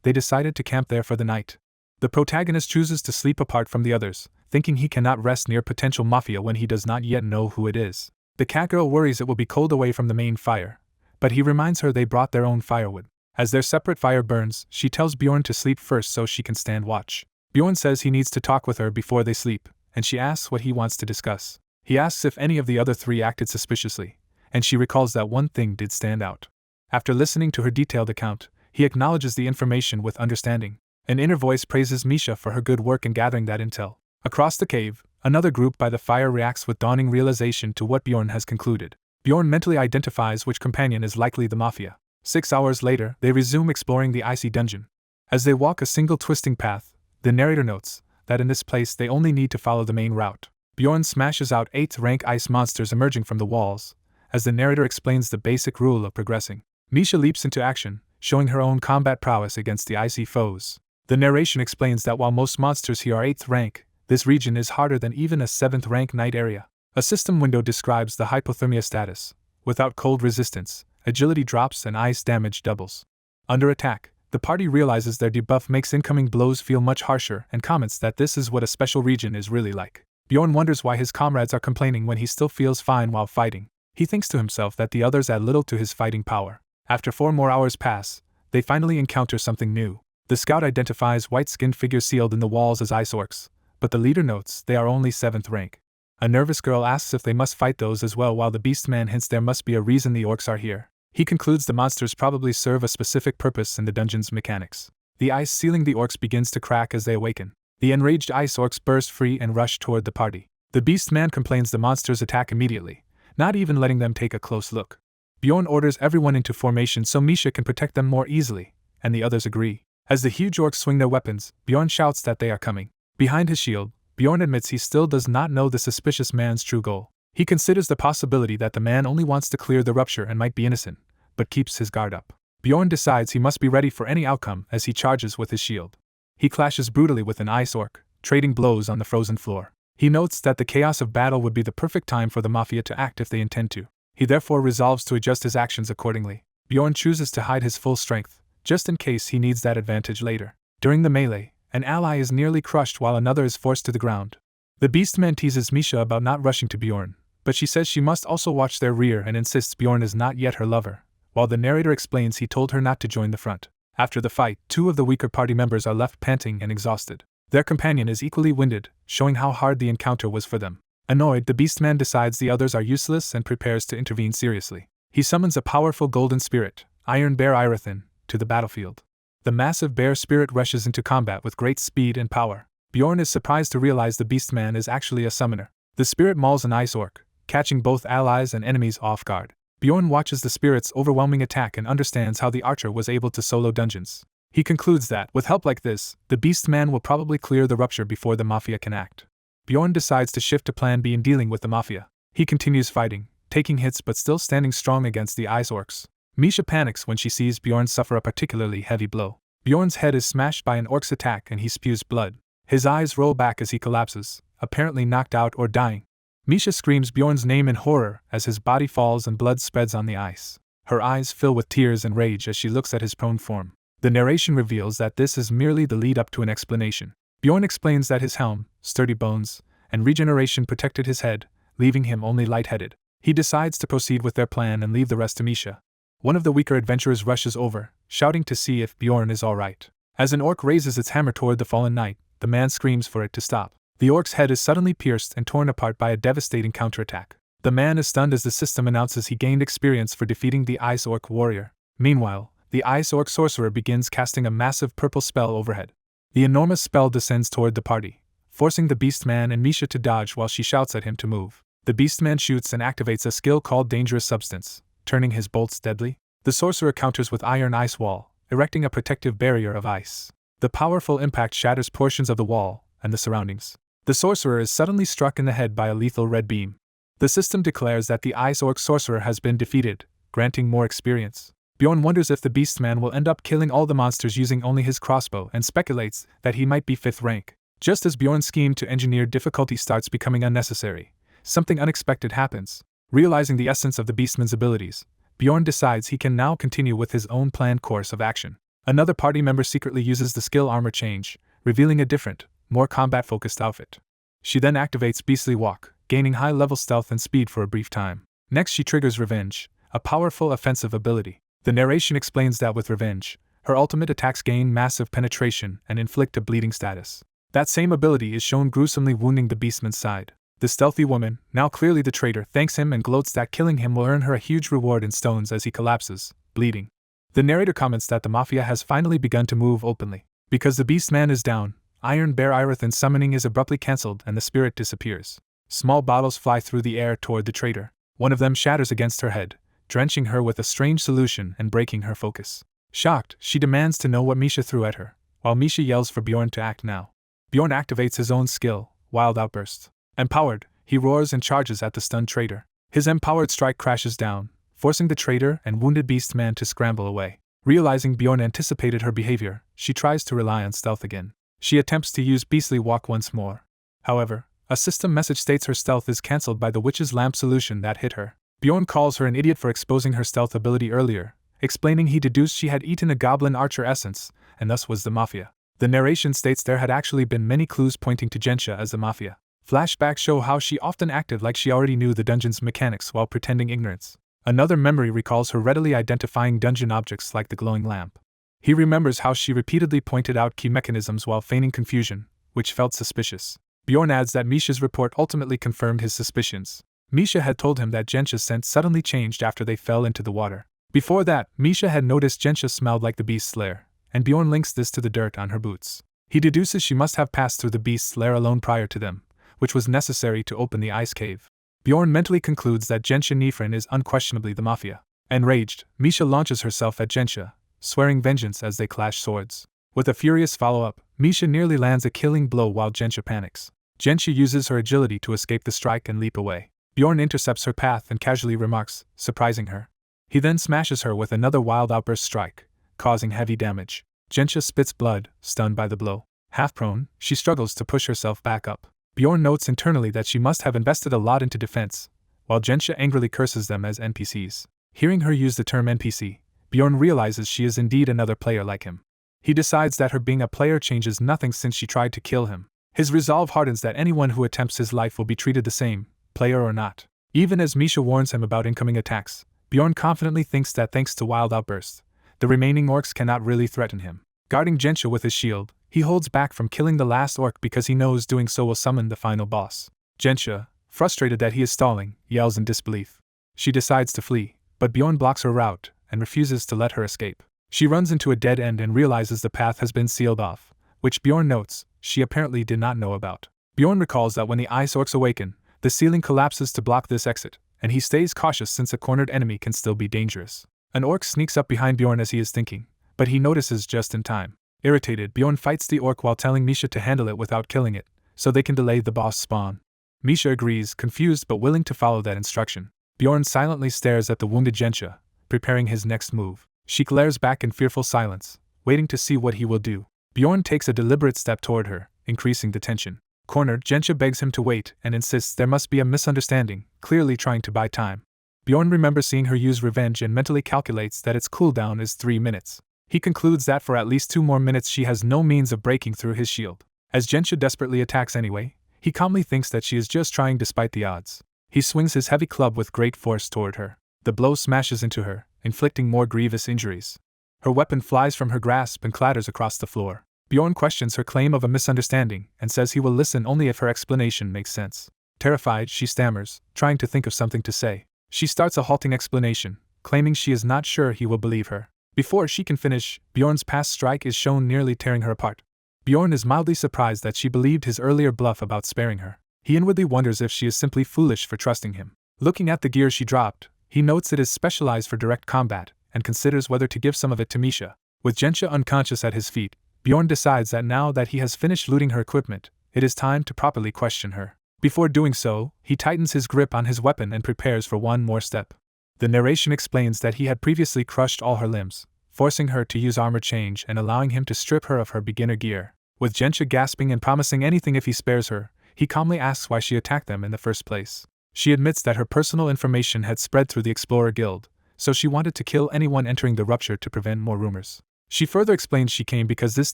they decided to camp there for the night. The protagonist chooses to sleep apart from the others, thinking he cannot rest near potential mafia when he does not yet know who it is. The cat girl worries it will be cold away from the main fire, but he reminds her they brought their own firewood. As their separate fire burns, she tells Bjorn to sleep first so she can stand watch. Bjorn says he needs to talk with her before they sleep, and she asks what he wants to discuss. He asks if any of the other three acted suspiciously, and she recalls that one thing did stand out. After listening to her detailed account, he acknowledges the information with understanding. An inner voice praises Misha for her good work in gathering that intel. Across the cave, another group by the fire reacts with dawning realization to what Bjorn has concluded. Bjorn mentally identifies which companion is likely the mafia. 6 hours later, they resume exploring the icy dungeon. As they walk a single twisting path, the narrator notes that in this place they only need to follow the main route. Bjorn smashes out 8th rank ice monsters emerging from the walls, as the narrator explains the basic rule of progressing. Misha leaps into action, showing her own combat prowess against the icy foes. The narration explains that while most monsters here are 8th rank, this region is harder than even a 7th rank night area. A system window describes the hypothermia status. Without cold resistance, agility drops and ice damage doubles. Under attack, the party realizes their debuff makes incoming blows feel much harsher and comments that this is what a special region is really like. Bjorn wonders why his comrades are complaining when he still feels fine while fighting. He thinks to himself that the others add little to his fighting power. After 4 more hours pass, they finally encounter something new. The scout identifies white-skinned figures sealed in the walls as ice orcs, but the leader notes they are only 7th rank. A nervous girl asks if they must fight those as well while the beast man hints there must be a reason the orcs are here. He concludes the monsters probably serve a specific purpose in the dungeon's mechanics. The ice sealing the orcs begins to crack as they awaken. The enraged ice orcs burst free and rush toward the party. The beast man complains the monsters attack immediately, not even letting them take a close look. Bjorn orders everyone into formation so Misha can protect them more easily, and the others agree. As the huge orcs swing their weapons, Bjorn shouts that they are coming. Behind his shield, Bjorn admits he still does not know the suspicious man's true goal. He considers the possibility that the man only wants to clear the rupture and might be innocent, but keeps his guard up. Bjorn decides he must be ready for any outcome as he charges with his shield. He clashes brutally with an ice orc, trading blows on the frozen floor. He notes that the chaos of battle would be the perfect time for the mafia to act if they intend to. He therefore resolves to adjust his actions accordingly. Bjorn chooses to hide his full strength, just in case he needs that advantage later. During the melee, an ally is nearly crushed while another is forced to the ground. The beastman teases Misha about not rushing to Bjorn, but she says she must also watch their rear and insists Bjorn is not yet her lover, while the narrator explains he told her not to join the front. After the fight, 2 of the weaker party members are left panting and exhausted. Their companion is equally winded, showing how hard the encounter was for them. Annoyed, the beastman decides the others are useless and prepares to intervene seriously. He summons a powerful golden spirit, Iron Bear Irathan, to the battlefield. The massive bear spirit rushes into combat with great speed and power. Bjorn is surprised to realize the beastman is actually a summoner. The spirit mauls an ice orc, catching both allies and enemies off guard. Bjorn watches the spirit's overwhelming attack and understands how the archer was able to solo dungeons. He concludes that, with help like this, the beastman will probably clear the rupture before the mafia can act. Bjorn decides to shift to plan B in dealing with the mafia. He continues fighting, taking hits but still standing strong against the ice orcs. Misha panics when she sees Bjorn suffer a particularly heavy blow. Bjorn's head is smashed by an orc's attack and he spews blood. His eyes roll back as he collapses, apparently knocked out or dying. Misha screams Bjorn's name in horror as his body falls and blood spreads on the ice. Her eyes fill with tears and rage as she looks at his prone form. The narration reveals that this is merely the lead up to an explanation. Bjorn explains that his helm, sturdy bones, and regeneration protected his head, leaving him only lightheaded. He decides to proceed with their plan and leave the rest to Misha. One of the weaker adventurers rushes over, shouting to see if Bjorn is alright. As an orc raises its hammer toward the fallen knight, the man screams for it to stop. The orc's head is suddenly pierced and torn apart by a devastating counterattack. The man is stunned as the system announces he gained experience for defeating the Ice Orc warrior. Meanwhile, the Ice Orc sorcerer begins casting a massive purple spell overhead. The enormous spell descends toward the party, forcing the Beastman and Misha to dodge while she shouts at him to move. The Beastman shoots and activates a skill called Dangerous Substance, turning his bolts deadly. The sorcerer counters with Iron Ice Wall, erecting a protective barrier of ice. The powerful impact shatters portions of the wall and the surroundings. The sorcerer is suddenly struck in the head by a lethal red beam. The system declares that the Ice Orc sorcerer has been defeated, granting more experience. Bjorn wonders if the Beastman will end up killing all the monsters using only his crossbow and speculates that he might be 5th rank. Just as Bjorn's scheme to engineer difficulty starts becoming unnecessary, something unexpected happens. Realizing the essence of the Beastman's abilities, Bjorn decides he can now continue with his own planned course of action. Another party member secretly uses the skill Armor Change, revealing a different, more combat-focused outfit. She then activates Beastly Walk, gaining high-level stealth and speed for a brief time. Next she triggers Revenge, a powerful offensive ability. The narration explains that with Revenge, her ultimate attacks gain massive penetration and inflict a bleeding status. That same ability is shown gruesomely wounding the Beastman's side. The stealthy woman, now clearly the traitor, thanks him and gloats that killing him will earn her a huge reward in stones as he collapses, bleeding. The narrator comments that the Mafia has finally begun to move openly. Because the Beastman is down, Iron Bear Irathan's summoning is abruptly cancelled and the spirit disappears. Small bottles fly through the air toward the traitor. One of them shatters against her head, drenching her with a strange solution and breaking her focus. Shocked, she demands to know what Misha threw at her, while Misha yells for Bjorn to act now. Bjorn activates his own skill, Wild Outburst. Empowered, he roars and charges at the stunned traitor. His empowered strike crashes down, forcing the traitor and wounded Beastman to scramble away. Realizing Bjorn anticipated her behavior, she tries to rely on stealth again. She attempts to use Beastly Walk once more. However, a system message states her stealth is cancelled by the witch's lamp solution that hit her. Bjorn calls her an idiot for exposing her stealth ability earlier, explaining he deduced she had eaten a goblin archer essence, and thus was the Mafia. The narration states there had actually been many clues pointing to Gensha as the Mafia. Flashbacks show how she often acted like she already knew the dungeon's mechanics while pretending ignorance. Another memory recalls her readily identifying dungeon objects like the glowing lamp. He remembers how she repeatedly pointed out key mechanisms while feigning confusion, which felt suspicious. Bjorn adds that Misha's report ultimately confirmed his suspicions. Misha had told him that Gensha's scent suddenly changed after they fell into the water. Before that, Misha had noticed Gensha smelled like the beast's lair, and Bjorn links this to the dirt on her boots. He deduces she must have passed through the beast's lair alone prior to them, which was necessary to open the ice cave. Bjorn mentally concludes that Gensha Nifrin is unquestionably the Mafia. Enraged, Misha launches herself at Gensha, swearing vengeance as they clash swords. With a furious follow-up, Misha nearly lands a killing blow while Gensha panics. Gensha uses her agility to escape the strike and leap away. Bjorn intercepts her path and casually remarks, surprising her. He then smashes her with another wild outburst strike, causing heavy damage. Gensha spits blood, stunned by the blow. Half prone, she struggles to push herself back up. Bjorn notes internally that she must have invested a lot into defense, while Gensha angrily curses them as NPCs. Hearing her use the term NPC, Bjorn realizes she is indeed another player like him. He decides that her being a player changes nothing since she tried to kill him. His resolve hardens that anyone who attempts his life will be treated the same, player or not. Even as Misha warns him about incoming attacks, Bjorn confidently thinks that thanks to Wild Outburst, the remaining orcs cannot really threaten him. Guarding Gensha with his shield, he holds back from killing the last orc because he knows doing so will summon the final boss. Gensha, frustrated that he is stalling, yells in disbelief. She decides to flee, but Bjorn blocks her route and refuses to let her escape. She runs into a dead end and realizes the path has been sealed off, which Bjorn notes she apparently did not know about. Bjorn recalls that when the ice orcs awaken, the ceiling collapses to block this exit, and he stays cautious since a cornered enemy can still be dangerous. An orc sneaks up behind Bjorn as he is thinking, but he notices just in time. Irritated, Bjorn fights the orc while telling Misha to handle it without killing it, so they can delay the boss spawn. Misha agrees, confused but willing to follow that instruction. Bjorn silently stares at the wounded Gensha, preparing his next move. She glares back in fearful silence, waiting to see what he will do. Bjorn takes a deliberate step toward her, increasing the tension. Cornered, Gensha begs him to wait and insists there must be a misunderstanding, clearly trying to buy time. Bjorn remembers seeing her use revenge and mentally calculates that its cooldown is 3 minutes. He concludes that for at least 2 more minutes she has no means of breaking through his shield. As Gensha desperately attacks anyway, he calmly thinks that she is just trying despite the odds. He swings his heavy club with great force toward her. The blow smashes into her, inflicting more grievous injuries. Her weapon flies from her grasp and clatters across the floor. Bjorn questions her claim of a misunderstanding and says he will listen only if her explanation makes sense. Terrified, she stammers, trying to think of something to say. She starts a halting explanation, claiming she is not sure he will believe her. Before she can finish, Bjorn's past strike is shown nearly tearing her apart. Bjorn is mildly surprised that she believed his earlier bluff about sparing her. He inwardly wonders if she is simply foolish for trusting him. Looking at the gear she dropped, he notes it is specialized for direct combat, and considers whether to give some of it to Misha. With Gensha unconscious at his feet, Bjorn decides that now that he has finished looting her equipment, it is time to properly question her. Before doing so, he tightens his grip on his weapon and prepares for one more step. The narration explains that he had previously crushed all her limbs, forcing her to use armor change and allowing him to strip her of her beginner gear. With Gensha gasping and promising anything if he spares her, he calmly asks why she attacked them in the first place. She admits that her personal information had spread through the Explorer Guild, so she wanted to kill anyone entering the rupture to prevent more rumors. She further explains she came because this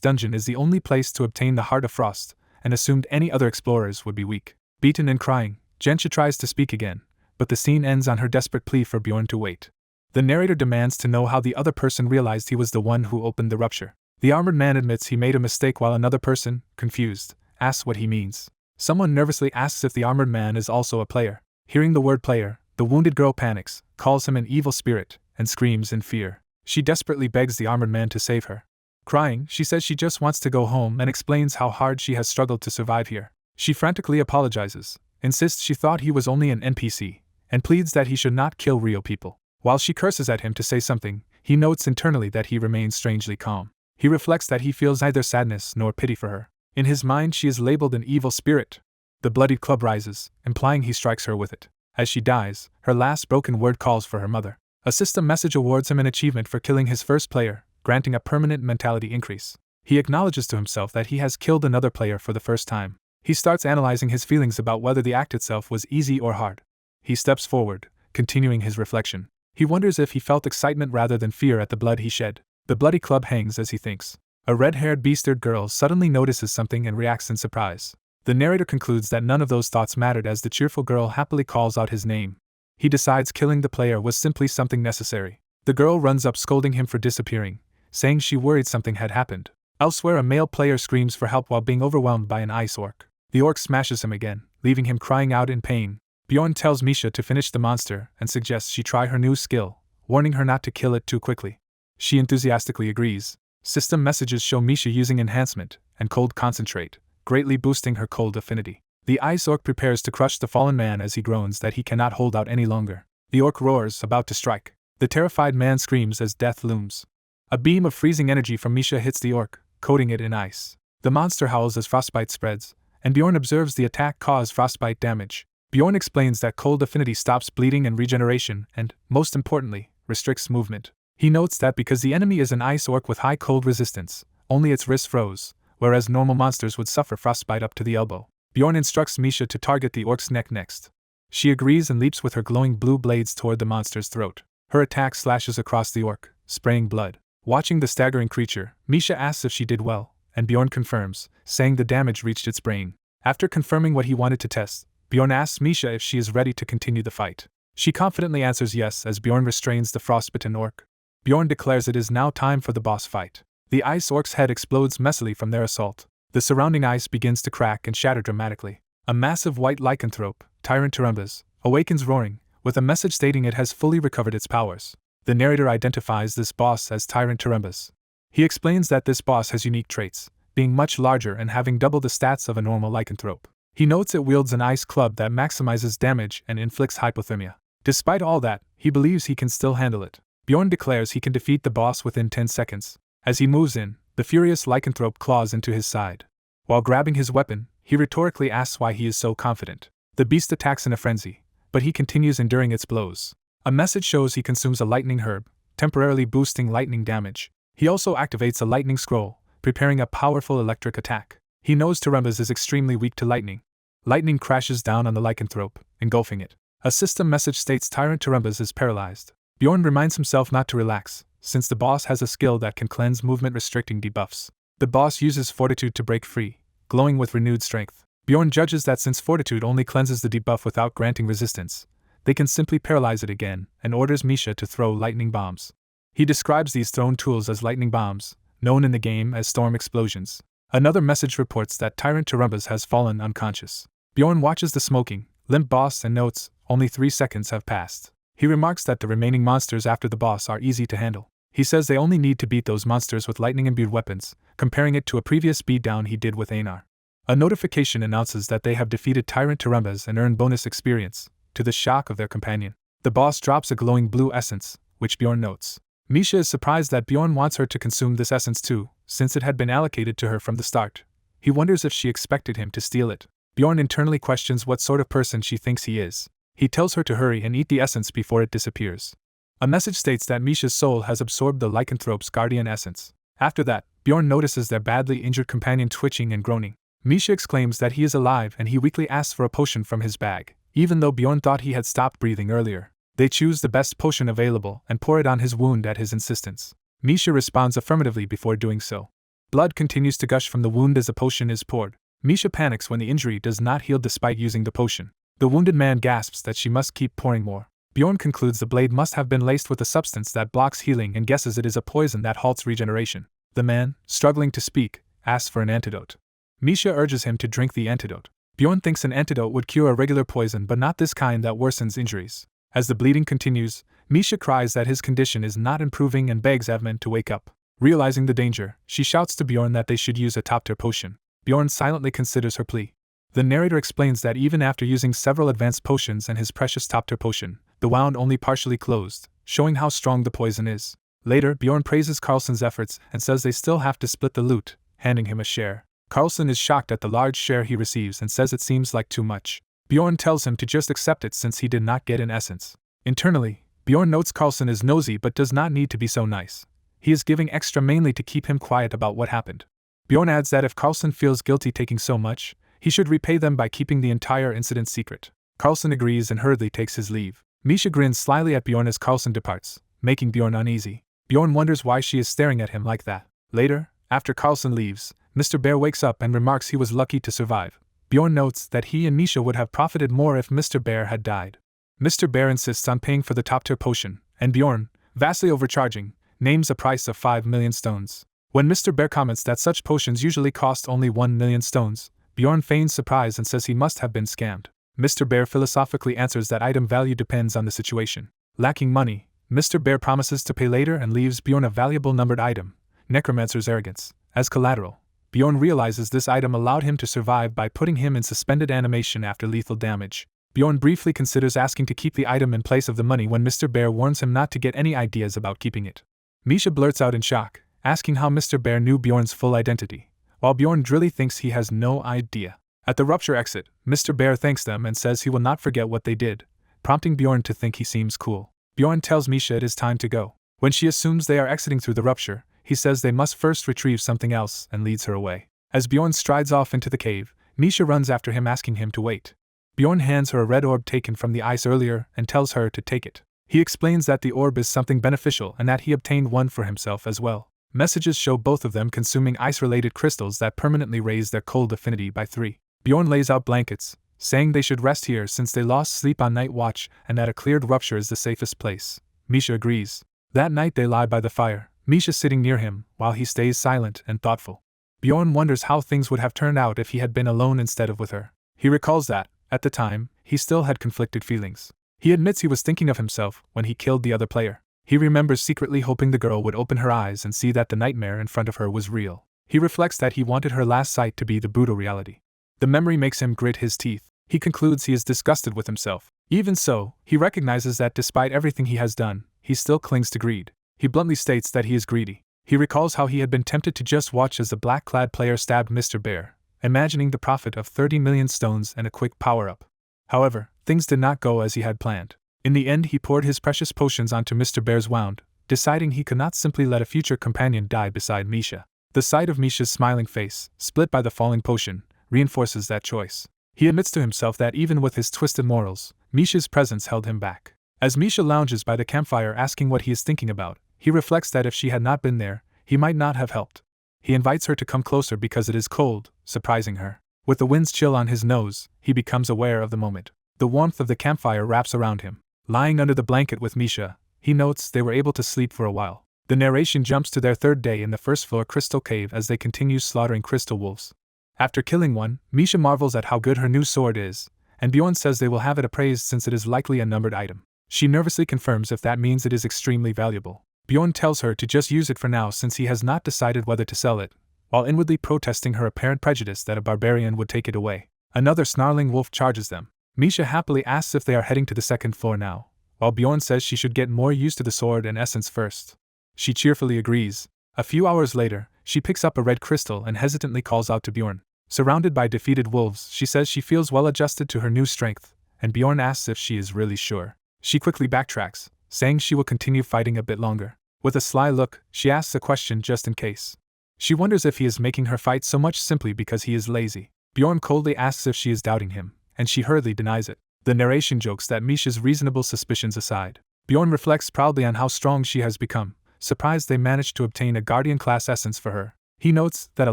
dungeon is the only place to obtain the Heart of Frost, and assumed any other explorers would be weak. Beaten and crying, Gensha tries to speak again, but the scene ends on her desperate plea for Bjorn to wait. The narrator demands to know how the other person realized he was the one who opened the rupture. The armored man admits he made a mistake while another person, confused, asks what he means. Someone nervously asks if the armored man is also a player. Hearing the word player, the wounded girl panics, calls him an evil spirit, and screams in fear. She desperately begs the armored man to save her. Crying, she says she just wants to go home and explains how hard she has struggled to survive here. She frantically apologizes, insists she thought he was only an NPC, and pleads that he should not kill real people. While she curses at him to say something, he notes internally that he remains strangely calm. He reflects that he feels neither sadness nor pity for her. In his mind she is labeled an evil spirit. The bloodied club rises, implying he strikes her with it. As she dies, her last broken word calls for her mother. A system message awards him an achievement for killing his first player, granting a permanent mentality increase. He acknowledges to himself that he has killed another player for the first time. He starts analyzing his feelings about whether the act itself was easy or hard. He steps forward, continuing his reflection. He wonders if he felt excitement rather than fear at the blood he shed. The bloody club hangs as he thinks. A red-haired beast-eared girl suddenly notices something and reacts in surprise. The narrator concludes that none of those thoughts mattered as the cheerful girl happily calls out his name. He decides killing the player was simply something necessary. The girl runs up scolding him for disappearing, saying she worried something had happened. Elsewhere, a male player screams for help while being overwhelmed by an ice orc. The orc smashes him again, leaving him crying out in pain. Bjorn tells Misha to finish the monster and suggests she try her new skill, warning her not to kill it too quickly. She enthusiastically agrees. System messages show Misha using enhancement and cold concentrate, greatly boosting her cold affinity. The ice orc prepares to crush the fallen man as he groans that he cannot hold out any longer. The orc roars, about to strike. The terrified man screams as death looms. A beam of freezing energy from Misha hits the orc, coating it in ice. The monster howls as frostbite spreads, and Bjorn observes the attack cause frostbite damage. Bjorn explains that cold affinity stops bleeding and regeneration and, most importantly, restricts movement. He notes that because the enemy is an ice orc with high cold resistance, only its wrists froze, whereas normal monsters would suffer frostbite up to the elbow. Bjorn instructs Misha to target the orc's neck next. She agrees and leaps with her glowing blue blades toward the monster's throat. Her attack slashes across the orc, spraying blood. Watching the staggering creature, Misha asks if she did well, and Bjorn confirms, saying the damage reached its brain. After confirming what he wanted to test, Bjorn asks Misha if she is ready to continue the fight. She confidently answers yes as Bjorn restrains the frostbitten orc. Bjorn declares it is now time for the boss fight. The ice orc's head explodes messily from their assault. The surrounding ice begins to crack and shatter dramatically. A massive white lycanthrope, Tyrant Terumbas, awakens roaring, with a message stating it has fully recovered its powers. The narrator identifies this boss as Tyrant Terumbas. He explains that this boss has unique traits, being much larger and having double the stats of a normal lycanthrope. He notes it wields an ice club that maximizes damage and inflicts hypothermia. Despite all that, he believes he can still handle it. Bjorn declares he can defeat the boss within 10 seconds. As he moves in, the furious lycanthrope claws into his side. While grabbing his weapon, he rhetorically asks why he is so confident. The beast attacks in a frenzy, but he continues enduring its blows. A message shows he consumes a lightning herb, temporarily boosting lightning damage. He also activates a lightning scroll, preparing a powerful electric attack. He knows Terumbas is extremely weak to lightning. Lightning crashes down on the lycanthrope, engulfing it. A system message states Tyrant Terumbas is paralyzed. Bjorn reminds himself not to relax, since the boss has a skill that can cleanse movement-restricting debuffs. The boss uses Fortitude to break free, glowing with renewed strength. Bjorn judges that since Fortitude only cleanses the debuff without granting resistance, they can simply paralyze it again, and orders Misha to throw lightning bombs. He describes these thrown tools as lightning bombs, known in the game as storm explosions. Another message reports that Tyrant Terumbas has fallen unconscious. Bjorn watches the smoking, limp boss and notes, only 3 seconds have passed. He remarks that the remaining monsters after the boss are easy to handle. He says they only need to beat those monsters with lightning-imbued weapons, comparing it to a previous beatdown he did with Anar. A notification announces that they have defeated Tyrant Terumbas and earned bonus experience, to the shock of their companion. The boss drops a glowing blue essence, which Bjorn notes. Misha is surprised that Bjorn wants her to consume this essence too, since it had been allocated to her from the start. He wonders if she expected him to steal it. Bjorn internally questions what sort of person she thinks he is. He tells her to hurry and eat the essence before it disappears. A message states that Misha's soul has absorbed the lycanthrope's guardian essence. After that, Bjorn notices their badly injured companion twitching and groaning. Misha exclaims that he is alive and he weakly asks for a potion from his bag, even though Bjorn thought he had stopped breathing earlier. They choose the best potion available and pour it on his wound at his insistence. Misha responds affirmatively before doing so. Blood continues to gush from the wound as the potion is poured. Misha panics when the injury does not heal despite using the potion. The wounded man gasps that she must keep pouring more. Bjorn concludes the blade must have been laced with a substance that blocks healing and guesses it is a poison that halts regeneration. The man, struggling to speak, asks for an antidote. Misha urges him to drink the antidote. Bjorn thinks an antidote would cure a regular poison but not this kind that worsens injuries. As the bleeding continues, Misha cries that his condition is not improving and begs Evman to wake up. Realizing the danger, she shouts to Bjorn that they should use a top-tier potion. Bjorn silently considers her plea. The narrator explains that even after using several advanced potions and his precious top-tier potion, the wound only partially closed, showing how strong the poison is. Later, Bjorn praises Carlson's efforts and says they still have to split the loot, handing him a share. Carlson is shocked at the large share he receives and says it seems like too much. Bjorn tells him to just accept it since he did not get an essence. Internally, Bjorn notes Carlson is nosy but does not need to be so nice. He is giving extra mainly to keep him quiet about what happened. Bjorn adds that if Carlson feels guilty taking so much, he should repay them by keeping the entire incident secret. Carlson agrees and hurriedly takes his leave. Misha grins slyly at Bjorn as Carlson departs, making Bjorn uneasy. Bjorn wonders why she is staring at him like that. Later, after Carlson leaves, Mr. Bear wakes up and remarks he was lucky to survive. Bjorn notes that he and Misha would have profited more if Mr. Bear had died. Mr. Bear insists on paying for the top-tier potion, and Bjorn, vastly overcharging, names a price of 5 million stones. When Mr. Bear comments that such potions usually cost only 1 million stones, Bjorn feigns surprise and says he must have been scammed. Mr. Bear philosophically answers that item value depends on the situation. Lacking money, Mr. Bear promises to pay later and leaves Bjorn a valuable numbered item, Necromancer's Arrogance, as collateral. Bjorn realizes this item allowed him to survive by putting him in suspended animation after lethal damage. Bjorn briefly considers asking to keep the item in place of the money when Mr. Bear warns him not to get any ideas about keeping it. Misha blurts out in shock, asking how Mr. Bear knew Bjorn's full identity, while Bjorn really thinks he has no idea. At the rupture exit, Mr. Bear thanks them and says he will not forget what they did, prompting Bjorn to think he seems cool. Bjorn tells Misha it is time to go. When she assumes they are exiting through the rupture, he says they must first retrieve something else and leads her away. As Bjorn strides off into the cave, Misha runs after him asking him to wait. Bjorn hands her a red orb taken from the ice earlier and tells her to take it. He explains that the orb is something beneficial and that he obtained one for himself as well. Messages show both of them consuming ice-related crystals that permanently raise their cold affinity by 3. Bjorn lays out blankets, saying they should rest here since they lost sleep on night watch and that a cleared rupture is the safest place. Misha agrees. That night they lie by the fire, Misha sitting near him while he stays silent and thoughtful. Bjorn wonders how things would have turned out if he had been alone instead of with her. He recalls that, at the time, he still had conflicted feelings. He admits he was thinking of himself when he killed the other player. He remembers secretly hoping the girl would open her eyes and see that the nightmare in front of her was real. He reflects that he wanted her last sight to be the brutal reality. The memory makes him grit his teeth. He concludes he is disgusted with himself. Even so, he recognizes that despite everything he has done, he still clings to greed. He bluntly states that he is greedy. He recalls how he had been tempted to just watch as the black-clad player stabbed Mr. Bear, imagining the profit of 30 million stones and a quick power-up. However, things did not go as he had planned. In the end, he poured his precious potions onto Mr. Bear's wound, deciding he could not simply let a future companion die beside Misha. The sight of Misha's smiling face, split by the falling potion, reinforces that choice. He admits to himself that even with his twisted morals, Misha's presence held him back. As Misha lounges by the campfire asking what he is thinking about, he reflects that if she had not been there, he might not have helped. He invites her to come closer because it is cold, surprising her. With the wind's chill on his nose, he becomes aware of the moment. The warmth of the campfire wraps around him. Lying under the blanket with Misha, he notes they were able to sleep for a while. The narration jumps to their third day in the first-floor crystal cave as they continue slaughtering crystal wolves. After killing one, Misha marvels at how good her new sword is, and Bjorn says they will have it appraised since it is likely a numbered item. She nervously confirms if that means it is extremely valuable. Bjorn tells her to just use it for now since he has not decided whether to sell it, while inwardly protesting her apparent prejudice that a barbarian would take it away. Another snarling wolf charges them. Misha happily asks if they are heading to the second floor now, while Bjorn says she should get more used to the sword and essence first. She cheerfully agrees. A few hours later, she picks up a red crystal and hesitantly calls out to Bjorn. Surrounded by defeated wolves, she says she feels well adjusted to her new strength, and Bjorn asks if she is really sure. She quickly backtracks, saying she will continue fighting a bit longer. With a sly look, she asks a question just in case. She wonders if he is making her fight so much simply because he is lazy. Bjorn coldly asks if she is doubting him, and she hurriedly denies it. The narration jokes that Misha's reasonable suspicions aside. Bjorn reflects proudly on how strong she has become, surprised they managed to obtain a Guardian-class essence for her. He notes that a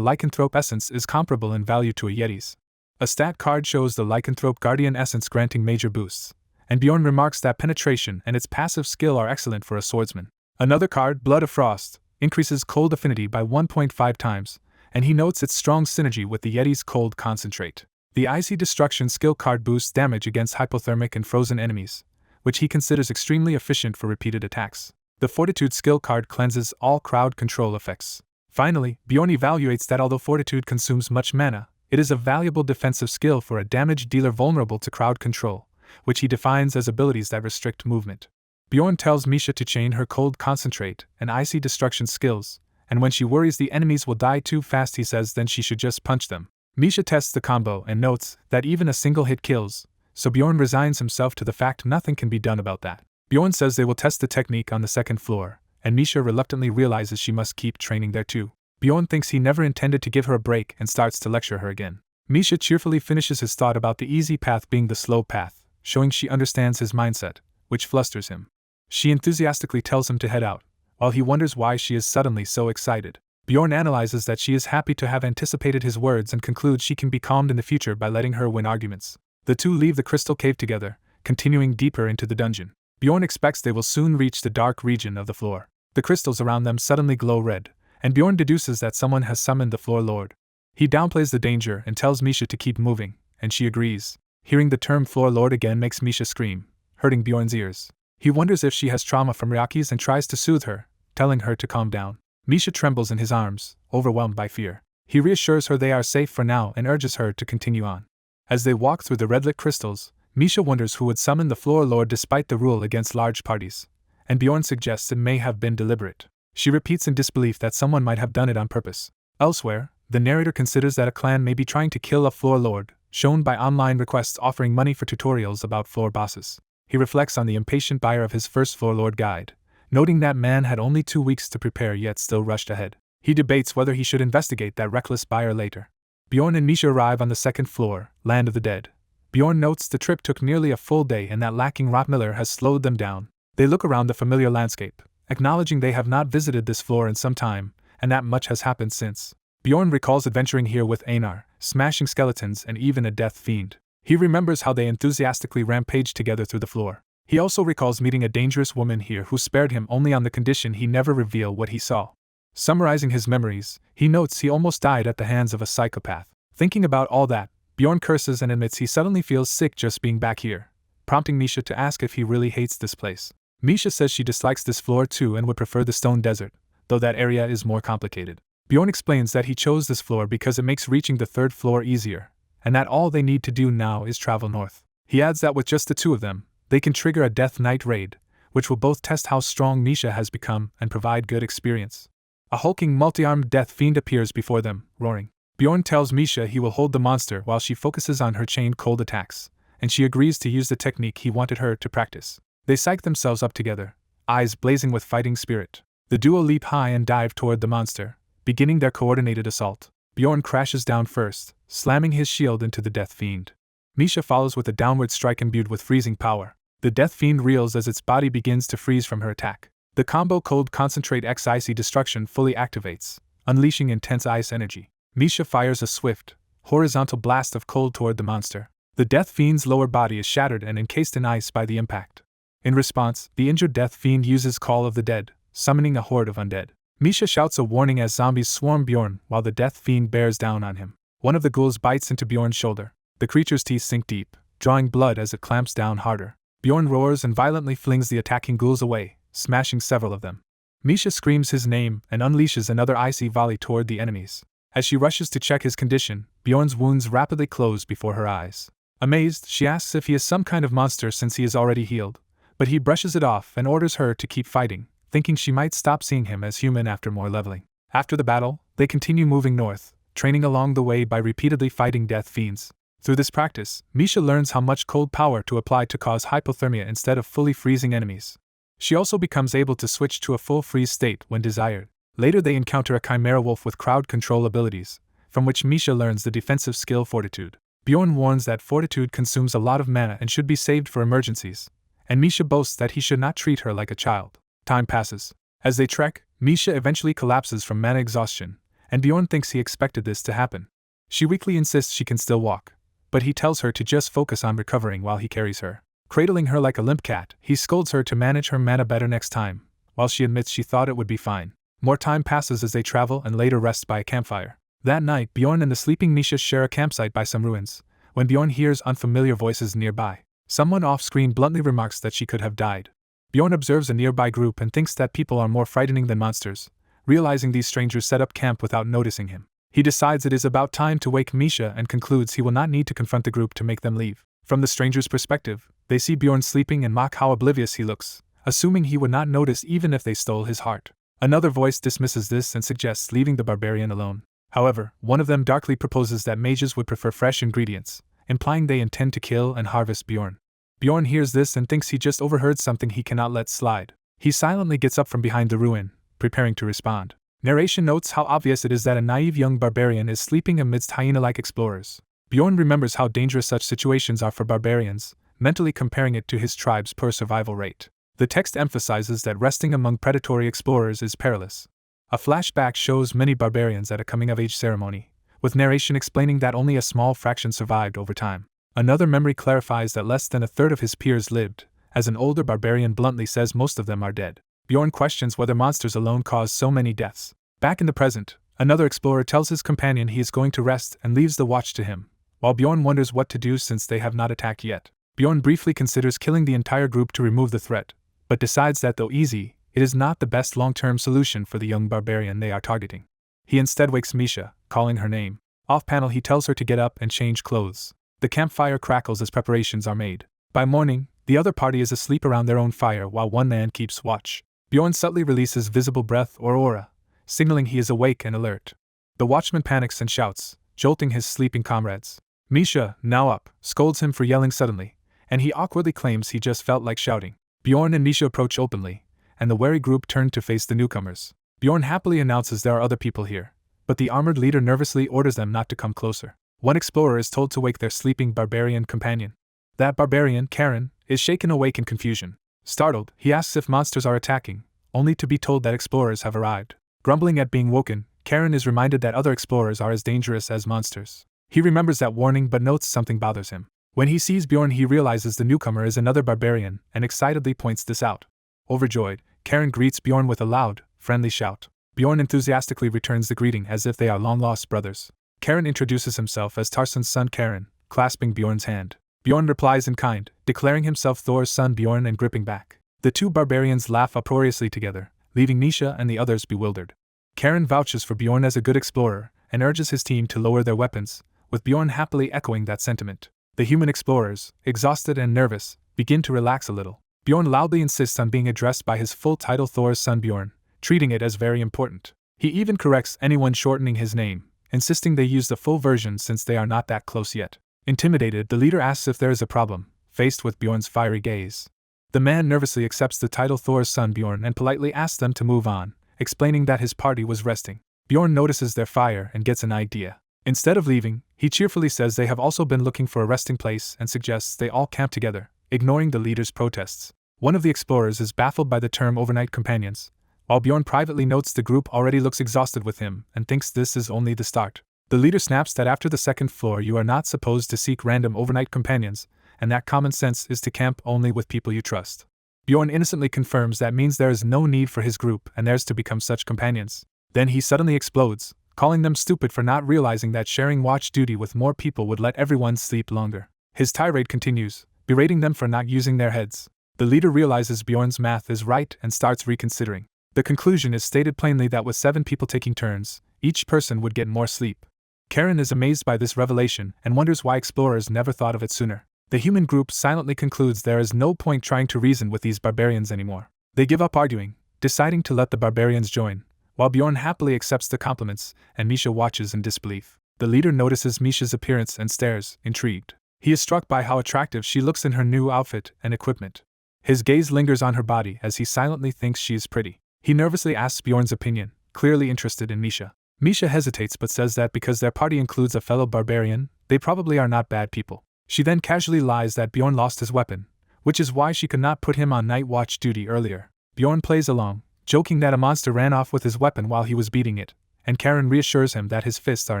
Lycanthrope essence is comparable in value to a Yeti's. A stat card shows the Lycanthrope Guardian essence granting major boosts, and Bjorn remarks that penetration and its passive skill are excellent for a swordsman. Another card, Blood of Frost, increases cold affinity by 1.5 times, and he notes its strong synergy with the Yeti's cold concentrate. The Icy Destruction skill card boosts damage against hypothermic and frozen enemies, which he considers extremely efficient for repeated attacks. The Fortitude skill card cleanses all crowd control effects. Finally, Bjorn evaluates that although Fortitude consumes much mana, it is a valuable defensive skill for a damage dealer vulnerable to crowd control, which he defines as abilities that restrict movement. Bjorn tells Misha to chain her cold concentrate and Icy Destruction skills, and when she worries the enemies will die too fast he says then she should just punch them. Misha tests the combo and notes that even a single hit kills, so Bjorn resigns himself to the fact nothing can be done about that. Bjorn says they will test the technique on the second floor, and Misha reluctantly realizes she must keep training there too. Bjorn thinks he never intended to give her a break and starts to lecture her again. Misha cheerfully finishes his thought about the easy path being the slow path, showing she understands his mindset, which flusters him. She enthusiastically tells him to head out, while he wonders why she is suddenly so excited. Bjorn analyzes that she is happy to have anticipated his words and concludes she can be calmed in the future by letting her win arguments. The two leave the crystal cave together, continuing deeper into the dungeon. Bjorn expects they will soon reach the dark region of the floor. The crystals around them suddenly glow red, and Bjorn deduces that someone has summoned the floor lord. He downplays the danger and tells Misha to keep moving, and she agrees. Hearing the term floor lord again makes Misha scream, hurting Bjorn's ears. He wonders if she has trauma from Ryaki's and tries to soothe her, telling her to calm down. Misha trembles in his arms, overwhelmed by fear. He reassures her they are safe for now and urges her to continue on. As they walk through the red-lit crystals, Misha wonders who would summon the floor lord despite the rule against large parties, and Bjorn suggests it may have been deliberate. She repeats in disbelief that someone might have done it on purpose. Elsewhere, the narrator considers that a clan may be trying to kill a floor lord, shown by online requests offering money for tutorials about floor bosses. He reflects on the impatient buyer of his first floor lord guide, noting that man had only 2 weeks to prepare yet still rushed ahead. He debates whether he should investigate that reckless buyer later. Bjorn and Misha arrive on the second floor, Land of the Dead. Bjorn notes the trip took nearly a full day and that lacking Rottmiller has slowed them down. They look around the familiar landscape, acknowledging they have not visited this floor in some time, and that much has happened since. Bjorn recalls adventuring here with Anar, smashing skeletons and even a death fiend. He remembers how they enthusiastically rampaged together through the floor. He also recalls meeting a dangerous woman here who spared him only on the condition he never reveal what he saw. Summarizing his memories, he notes he almost died at the hands of a psychopath. Thinking about all that, Bjorn curses and admits he suddenly feels sick just being back here, prompting Misha to ask if he really hates this place. Misha says she dislikes this floor too and would prefer the stone desert, though that area is more complicated. Bjorn explains that he chose this floor because it makes reaching the third floor easier, and that all they need to do now is travel north. He adds that with just the two of them, they can trigger a Death Knight raid, which will both test how strong Misha has become and provide good experience. A hulking multi-armed death fiend appears before them, roaring. Bjorn tells Misha he will hold the monster while she focuses on her chained cold attacks, and she agrees to use the technique he wanted her to practice. They psych themselves up together, eyes blazing with fighting spirit. The duo leap high and dive toward the monster, beginning their coordinated assault. Bjorn crashes down first, slamming his shield into the death fiend. Misha follows with a downward strike imbued with freezing power. The Death Fiend reels as its body begins to freeze from her attack. The combo Cold Concentrate X Icy Destruction fully activates, unleashing intense ice energy. Misha fires a swift, horizontal blast of cold toward the monster. The Death Fiend's lower body is shattered and encased in ice by the impact. In response, the injured Death Fiend uses Call of the Dead, summoning a horde of undead. Misha shouts a warning as zombies swarm Bjorn while the Death Fiend bears down on him. One of the ghouls bites into Bjorn's shoulder. The creature's teeth sink deep, drawing blood as it clamps down harder. Bjorn roars and violently flings the attacking ghouls away, smashing several of them. Misha screams his name and unleashes another icy volley toward the enemies. As she rushes to check his condition, Bjorn's wounds rapidly close before her eyes. Amazed, she asks if he is some kind of monster since he is already healed, but he brushes it off and orders her to keep fighting, thinking she might stop seeing him as human after more leveling. After the battle, they continue moving north, training along the way by repeatedly fighting Death Fiends. Through this practice, Misha learns how much cold power to apply to cause hypothermia instead of fully freezing enemies. She also becomes able to switch to a full freeze state when desired. Later they encounter a chimera wolf with crowd control abilities, from which Misha learns the defensive skill Fortitude. Bjorn warns that Fortitude consumes a lot of mana and should be saved for emergencies, and Misha boasts that he should not treat her like a child. Time passes. As they trek, Misha eventually collapses from mana exhaustion, and Bjorn thinks he expected this to happen. She weakly insists she can still walk, but he tells her to just focus on recovering while he carries her. Cradling her like a limp cat, he scolds her to manage her mana better next time, while she admits she thought it would be fine. More time passes as they travel and later rest by a campfire. That night, Bjorn and the sleeping Misha share a campsite by some ruins, when Bjorn hears unfamiliar voices nearby. Someone off-screen bluntly remarks that she could have died. Bjorn observes a nearby group and thinks that people are more frightening than monsters, realizing these strangers set up camp without noticing him. He decides it is about time to wake Misha and concludes he will not need to confront the group to make them leave. From the stranger's perspective, they see Bjorn sleeping and mock how oblivious he looks, assuming he would not notice even if they stole his heart. Another voice dismisses this and suggests leaving the barbarian alone. However, one of them darkly proposes that mages would prefer fresh ingredients, implying they intend to kill and harvest Bjorn. Bjorn hears this and thinks he just overheard something he cannot let slide. He silently gets up from behind the ruin, preparing to respond. Narration notes how obvious it is that a naive young barbarian is sleeping amidst hyena-like explorers. Bjorn remembers how dangerous such situations are for barbarians, mentally comparing it to his tribe's poor survival rate. The text emphasizes that resting among predatory explorers is perilous. A flashback shows many barbarians at a coming-of-age ceremony, with narration explaining that only a small fraction survived over time. Another memory clarifies that less than a third of his peers lived, as an older barbarian bluntly says most of them are dead. Bjorn questions whether monsters alone cause so many deaths. Back in the present, another explorer tells his companion he is going to rest and leaves the watch to him, while Bjorn wonders what to do since they have not attacked yet. Bjorn briefly considers killing the entire group to remove the threat, but decides that though easy, it is not the best long-term solution for the young barbarian they are targeting. He instead wakes Misha, calling her name. Off-panel he tells her to get up and change clothes. The campfire crackles as preparations are made. By morning, the other party is asleep around their own fire while one man keeps watch. Bjorn subtly releases visible breath or aura, signaling he is awake and alert. The watchman panics and shouts, jolting his sleeping comrades. Misha, now up, scolds him for yelling suddenly, and he awkwardly claims he just felt like shouting. Bjorn and Misha approach openly, and the wary group turn to face the newcomers. Bjorn happily announces there are other people here, but the armored leader nervously orders them not to come closer. One explorer is told to wake their sleeping barbarian companion. That barbarian, Karen, is shaken awake in confusion. Startled, he asks if monsters are attacking, only to be told that explorers have arrived. Grumbling at being woken, Karen is reminded that other explorers are as dangerous as monsters. He remembers that warning but notes something bothers him. When he sees Bjorn, he realizes the newcomer is another barbarian and excitedly points this out. Overjoyed, Karen greets Bjorn with a loud, friendly shout. Bjorn enthusiastically returns the greeting as if they are long-lost brothers. Karen introduces himself as Tarsson's son Karen, clasping Bjorn's hand. Bjorn replies in kind, declaring himself Thor's son Bjorn and gripping back. The two barbarians laugh uproariously together, leaving Misha and the others bewildered. Karen vouches for Bjorn as a good explorer and urges his team to lower their weapons, with Bjorn happily echoing that sentiment. The human explorers, exhausted and nervous, begin to relax a little. Bjorn loudly insists on being addressed by his full title Thor's son Bjorn, treating it as very important. He even corrects anyone shortening his name, insisting they use the full version since they are not that close yet. Intimidated, the leader asks if there is a problem, faced with Bjorn's fiery gaze. The man nervously accepts the title Thor's son Bjorn and politely asks them to move on, explaining that his party was resting. Bjorn notices their fire and gets an idea. Instead of leaving, he cheerfully says they have also been looking for a resting place and suggests they all camp together, ignoring the leader's protests. One of the explorers is baffled by the term overnight companions, while Bjorn privately notes the group already looks exhausted with him and thinks this is only the start. The leader snaps that after the second floor you are not supposed to seek random overnight companions, and that common sense is to camp only with people you trust. Bjorn innocently confirms that means there is no need for his group and theirs to become such companions. Then he suddenly explodes, calling them stupid for not realizing that sharing watch duty with more people would let everyone sleep longer. His tirade continues, berating them for not using their heads. The leader realizes Bjorn's math is right and starts reconsidering. The conclusion is stated plainly that with 7 people taking turns, each person would get more sleep. Karen is amazed by this revelation and wonders why explorers never thought of it sooner. The human group silently concludes there is no point trying to reason with these barbarians anymore. They give up arguing, deciding to let the barbarians join, while Bjorn happily accepts the compliments and Misha watches in disbelief. The leader notices Misha's appearance and stares, intrigued. He is struck by how attractive she looks in her new outfit and equipment. His gaze lingers on her body as he silently thinks she is pretty. He nervously asks Bjorn's opinion, clearly interested in Misha. Misha hesitates but says that because their party includes a fellow barbarian, they probably are not bad people. She then casually lies that Bjorn lost his weapon, which is why she could not put him on night watch duty earlier. Bjorn plays along, joking that a monster ran off with his weapon while he was beating it, and Karen reassures him that his fists are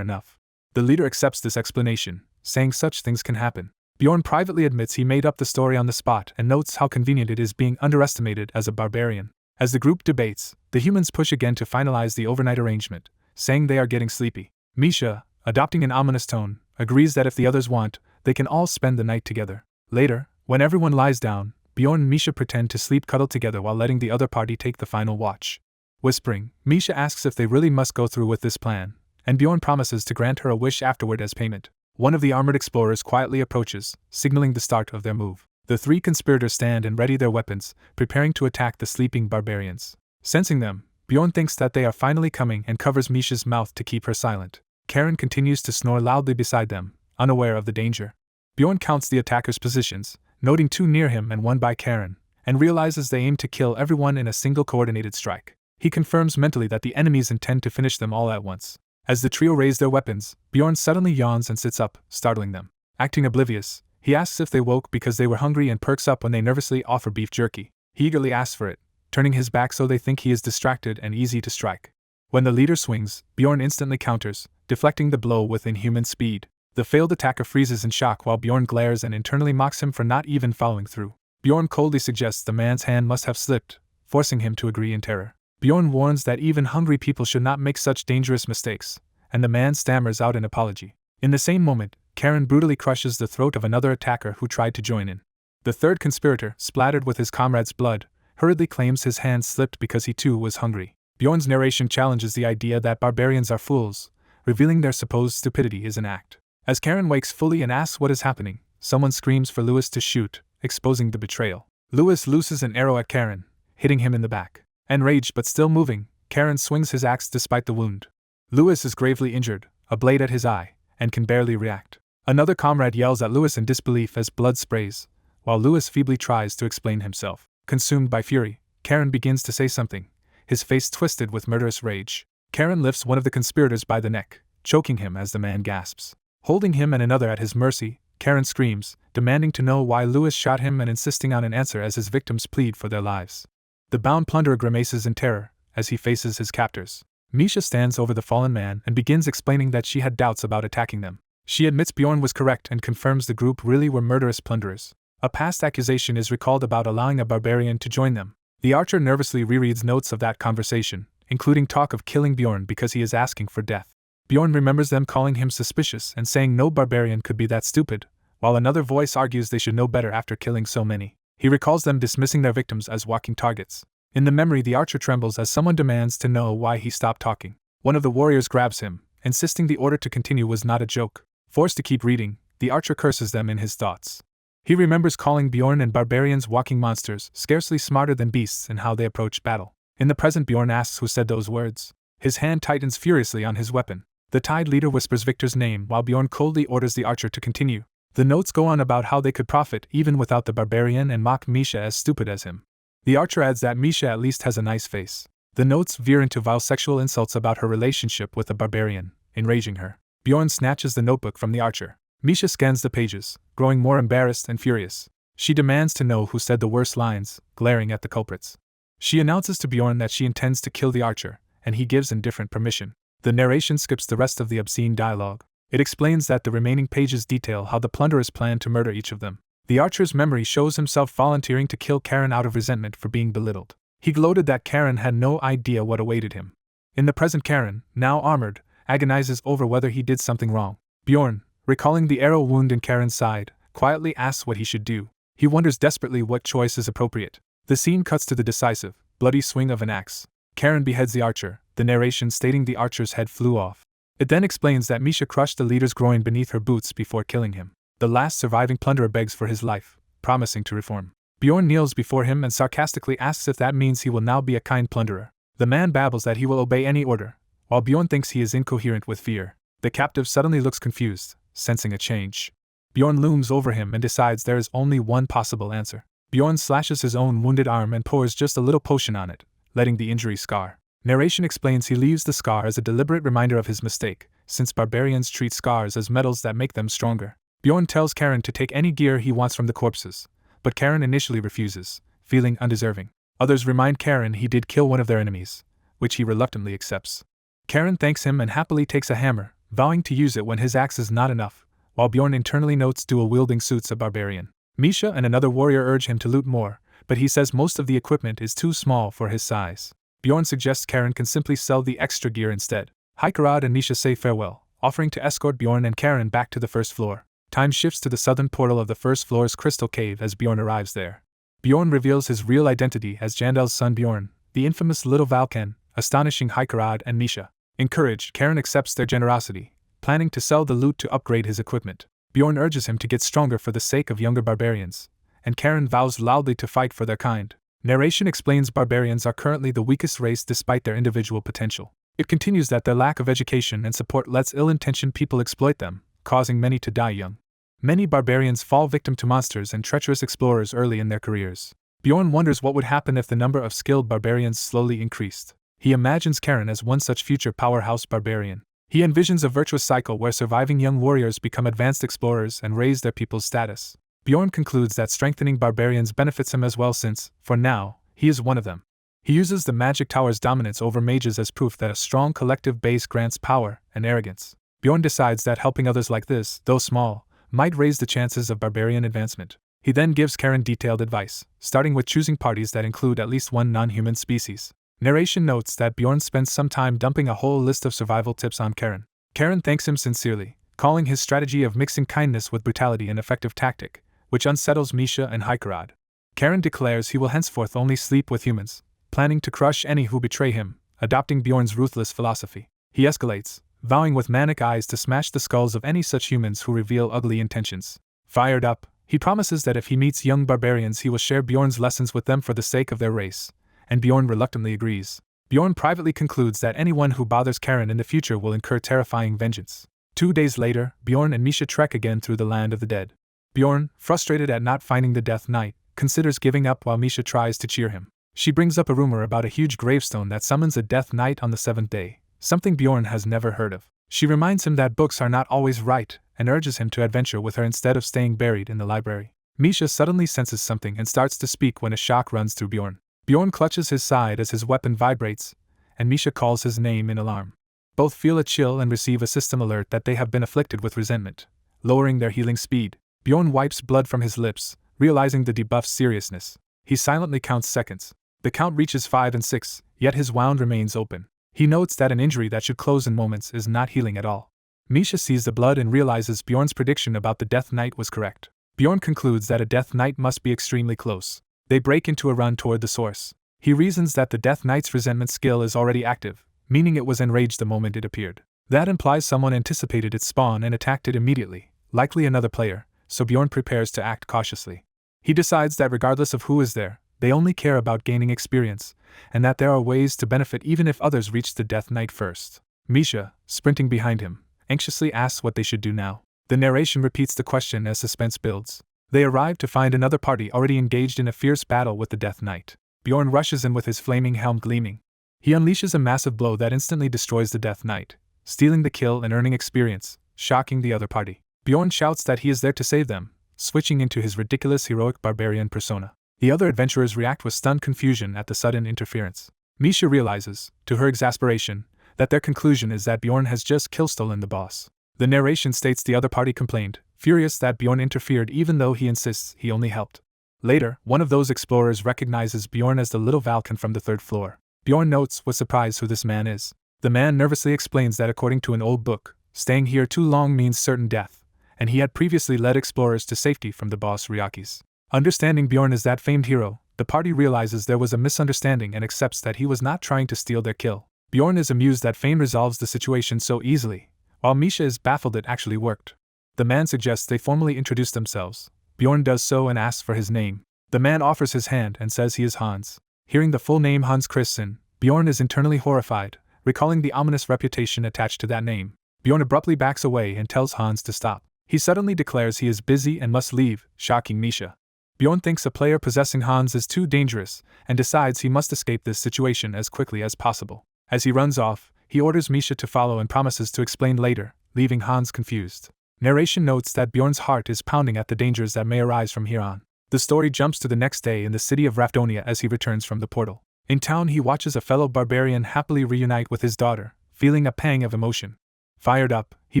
enough. The leader accepts this explanation, saying such things can happen. Bjorn privately admits he made up the story on the spot and notes how convenient it is being underestimated as a barbarian. As the group debates, the humans push again to finalize the overnight arrangement, saying they are getting sleepy. Misha, adopting an ominous tone, agrees that if the others want, they can all spend the night together. Later, when everyone lies down, Bjorn and Misha pretend to sleep cuddled together while letting the other party take the final watch. Whispering, Misha asks if they really must go through with this plan, and Bjorn promises to grant her a wish afterward as payment. One of the armored explorers quietly approaches, signaling the start of their move. The 3 conspirators stand and ready their weapons, preparing to attack the sleeping barbarians. Sensing them, Bjorn thinks that they are finally coming and covers Misha's mouth to keep her silent. Karen continues to snore loudly beside them, unaware of the danger. Bjorn counts the attackers' positions, noting 2 near him and 1 by Karen, and realizes they aim to kill everyone in a single coordinated strike. He confirms mentally that the enemies intend to finish them all at once. As the trio raise their weapons, Bjorn suddenly yawns and sits up, startling them. Acting oblivious, he asks if they woke because they were hungry and perks up when they nervously offer beef jerky. He eagerly asks for it, turning his back so they think he is distracted and easy to strike. When the leader swings, Bjorn instantly counters, deflecting the blow with inhuman speed. The failed attacker freezes in shock while Bjorn glares and internally mocks him for not even following through. Bjorn coldly suggests the man's hand must have slipped, forcing him to agree in terror. Bjorn warns that even hungry people should not make such dangerous mistakes, and the man stammers out an apology. In the same moment, Karen brutally crushes the throat of another attacker who tried to join in. The 3rd conspirator, splattered with his comrade's blood, hurriedly claims his hand slipped because he too was hungry. Bjorn's narration challenges the idea that barbarians are fools, revealing their supposed stupidity is an act. As Karen wakes fully and asks what is happening, someone screams for Lewis to shoot, exposing the betrayal. Lewis looses an arrow at Karen, hitting him in the back. Enraged but still moving, Karen swings his axe despite the wound. Lewis is gravely injured, a blade at his eye, and can barely react. Another comrade yells at Lewis in disbelief as blood sprays, while Lewis feebly tries to explain himself. Consumed by fury, Karen begins to say something, his face twisted with murderous rage. Karen lifts one of the conspirators by the neck, choking him as the man gasps. Holding him and another at his mercy, Karen screams, demanding to know why Lewis shot him and insisting on an answer as his victims plead for their lives. The bound plunderer grimaces in terror as he faces his captors. Misha stands over the fallen man and begins explaining that she had doubts about attacking them. She admits Bjorn was correct and confirms the group really were murderous plunderers. A past accusation is recalled about allowing a barbarian to join them. The archer nervously rereads notes of that conversation, including talk of killing Bjorn because he is asking for death. Bjorn remembers them calling him suspicious and saying no barbarian could be that stupid, while another voice argues they should know better after killing so many. He recalls them dismissing their victims as walking targets. In the memory, the archer trembles as someone demands to know why he stopped talking. One of the warriors grabs him, insisting the order to continue was not a joke. Forced to keep reading, the archer curses them in his thoughts. He remembers calling Bjorn and barbarians walking monsters, scarcely smarter than beasts in how they approach battle. In the present, Bjorn asks who said those words. His hand tightens furiously on his weapon. The Tide leader whispers Victor's name while Bjorn coldly orders the archer to continue. The notes go on about how they could profit even without the barbarian and mock Misha as stupid as him. The archer adds that Misha at least has a nice face. The notes veer into vile sexual insults about her relationship with the barbarian, enraging her. Bjorn snatches the notebook from the archer. Misha scans the pages, growing more embarrassed and furious. She demands to know who said the worst lines, glaring at the culprits. She announces to Bjorn that she intends to kill the archer, and he gives indifferent permission. The narration skips the rest of the obscene dialogue. It explains that the remaining pages detail how the plunderers planned to murder each of them. The archer's memory shows himself volunteering to kill Karen out of resentment for being belittled. He gloated that Karen had no idea what awaited him. In the present, Karen, now armored, agonizes over whether he did something wrong. Bjorn, recalling the arrow wound in Karen's side, quietly asks what he should do. He wonders desperately what choice is appropriate. The scene cuts to the decisive, bloody swing of an axe. Karen beheads the archer, the narration stating the archer's head flew off. It then explains that Misha crushed the leader's groin beneath her boots before killing him. The last surviving plunderer begs for his life, promising to reform. Bjorn kneels before him and sarcastically asks if that means he will now be a kind plunderer. The man babbles that he will obey any order, while Bjorn thinks he is incoherent with fear. The captive suddenly looks confused, sensing a change. Bjorn looms over him and decides there is only one possible answer. Bjorn slashes his own wounded arm and pours just a little potion on it, letting the injury scar. Narration explains he leaves the scar as a deliberate reminder of his mistake, since barbarians treat scars as metals that make them stronger. Bjorn tells Karen to take any gear he wants from the corpses, but Karen initially refuses, feeling undeserving. Others remind Karen he did kill one of their enemies, which he reluctantly accepts. Karen thanks him and happily takes a hammer, vowing to use it when his axe is not enough, while Bjorn internally notes dual-wielding suits a barbarian. Misha and another warrior urge him to loot more, but he says most of the equipment is too small for his size. Bjorn suggests Karen can simply sell the extra gear instead. Hikerad and Misha say farewell, offering to escort Bjorn and Karen back to the first floor. Time shifts to the southern portal of the first floor's crystal cave as Bjorn arrives there. Bjorn reveals his real identity as Jandel's son Bjorn, the infamous little Valken, astonishing Hikerad and Misha. Encouraged, Karen accepts their generosity, planning to sell the loot to upgrade his equipment. Bjorn urges him to get stronger for the sake of younger barbarians, and Karen vows loudly to fight for their kind. Narration explains barbarians are currently the weakest race despite their individual potential. It continues that their lack of education and support lets ill-intentioned people exploit them, causing many to die young. Many barbarians fall victim to monsters and treacherous explorers early in their careers. Bjorn wonders what would happen if the number of skilled barbarians slowly increased. He imagines Karen as one such future powerhouse barbarian. He envisions a virtuous cycle where surviving young warriors become advanced explorers and raise their people's status. Bjorn concludes that strengthening barbarians benefits him as well since, for now, he is one of them. He uses the magic tower's dominance over mages as proof that a strong collective base grants power and arrogance. Bjorn decides that helping others like this, though small, might raise the chances of barbarian advancement. He then gives Karen detailed advice, starting with choosing parties that include at least one non-human species. Narration notes that Bjorn spends some time dumping a whole list of survival tips on Karen. Karen thanks him sincerely, calling his strategy of mixing kindness with brutality an effective tactic, which unsettles Misha and Hikerad. Karen declares he will henceforth only sleep with humans, planning to crush any who betray him, adopting Bjorn's ruthless philosophy. He escalates, vowing with manic eyes to smash the skulls of any such humans who reveal ugly intentions. Fired up, he promises that if he meets young barbarians he will share Bjorn's lessons with them for the sake of their race, and Bjorn reluctantly agrees. Bjorn privately concludes that anyone who bothers Karen in the future will incur terrifying vengeance. 2 days later, Bjorn and Misha trek again through the land of the dead. Bjorn, frustrated at not finding the Death Knight, considers giving up while Misha tries to cheer him. She brings up a rumor about a huge gravestone that summons a Death Knight on the 7th day, something Bjorn has never heard of. She reminds him that books are not always right, and urges him to adventure with her instead of staying buried in the library. Misha suddenly senses something and starts to speak when a shock runs through Bjorn. Bjorn clutches his side as his weapon vibrates, and Misha calls his name in alarm. Both feel a chill and receive a system alert that they have been afflicted with resentment, lowering their healing speed. Bjorn wipes blood from his lips, realizing the debuff's seriousness. He silently counts seconds. The count reaches 5 and 6, yet his wound remains open. He notes that an injury that should close in moments is not healing at all. Misha sees the blood and realizes Bjorn's prediction about the Death Knight was correct. Bjorn concludes that a Death Knight must be extremely close. They break into a run toward the source. He reasons that the Death Knight's resentment skill is already active, meaning it was enraged the moment it appeared. That implies someone anticipated its spawn and attacked it immediately, likely another player, so Bjorn prepares to act cautiously. He decides that regardless of who is there, they only care about gaining experience, and that there are ways to benefit even if others reach the Death Knight first. Misha, sprinting behind him, anxiously asks what they should do now. The narration repeats the question as suspense builds. They arrive to find another party already engaged in a fierce battle with the Death Knight. Bjorn rushes in with his flaming helm gleaming. He unleashes a massive blow that instantly destroys the Death Knight, stealing the kill and earning experience, shocking the other party. Bjorn shouts that he is there to save them, switching into his ridiculous heroic barbarian persona. The other adventurers react with stunned confusion at the sudden interference. Misha realizes, to her exasperation, that their conclusion is that Bjorn has just kill-stolen the boss. The narration states the other party complained, furious that Bjorn interfered even though he insists he only helped. Later, one of those explorers recognizes Bjorn as the little Valken from the 3rd floor. Bjorn notes with surprise who this man is. The man nervously explains that according to an old book, staying here too long means certain death, and he had previously led explorers to safety from the boss Ryakis. Understanding Bjorn as that famed hero, the party realizes there was a misunderstanding and accepts that he was not trying to steal their kill. Bjorn is amused that fame resolves the situation so easily, while Misha is baffled it actually worked. The man suggests they formally introduce themselves. Bjorn does so and asks for his name. The man offers his hand and says he is Hans. Hearing the full name Hans Christensen, Bjorn is internally horrified, recalling the ominous reputation attached to that name. Bjorn abruptly backs away and tells Hans to stop. He suddenly declares he is busy and must leave, shocking Misha. Bjorn thinks a player possessing Hans is too dangerous and decides he must escape this situation as quickly as possible. As he runs off, he orders Misha to follow and promises to explain later, leaving Hans confused. Narration notes that Bjorn's heart is pounding at the dangers that may arise from here on. The story jumps to the next day in the city of Raponia as he returns from the portal. In town he watches a fellow barbarian happily reunite with his daughter, feeling a pang of emotion. Fired up, he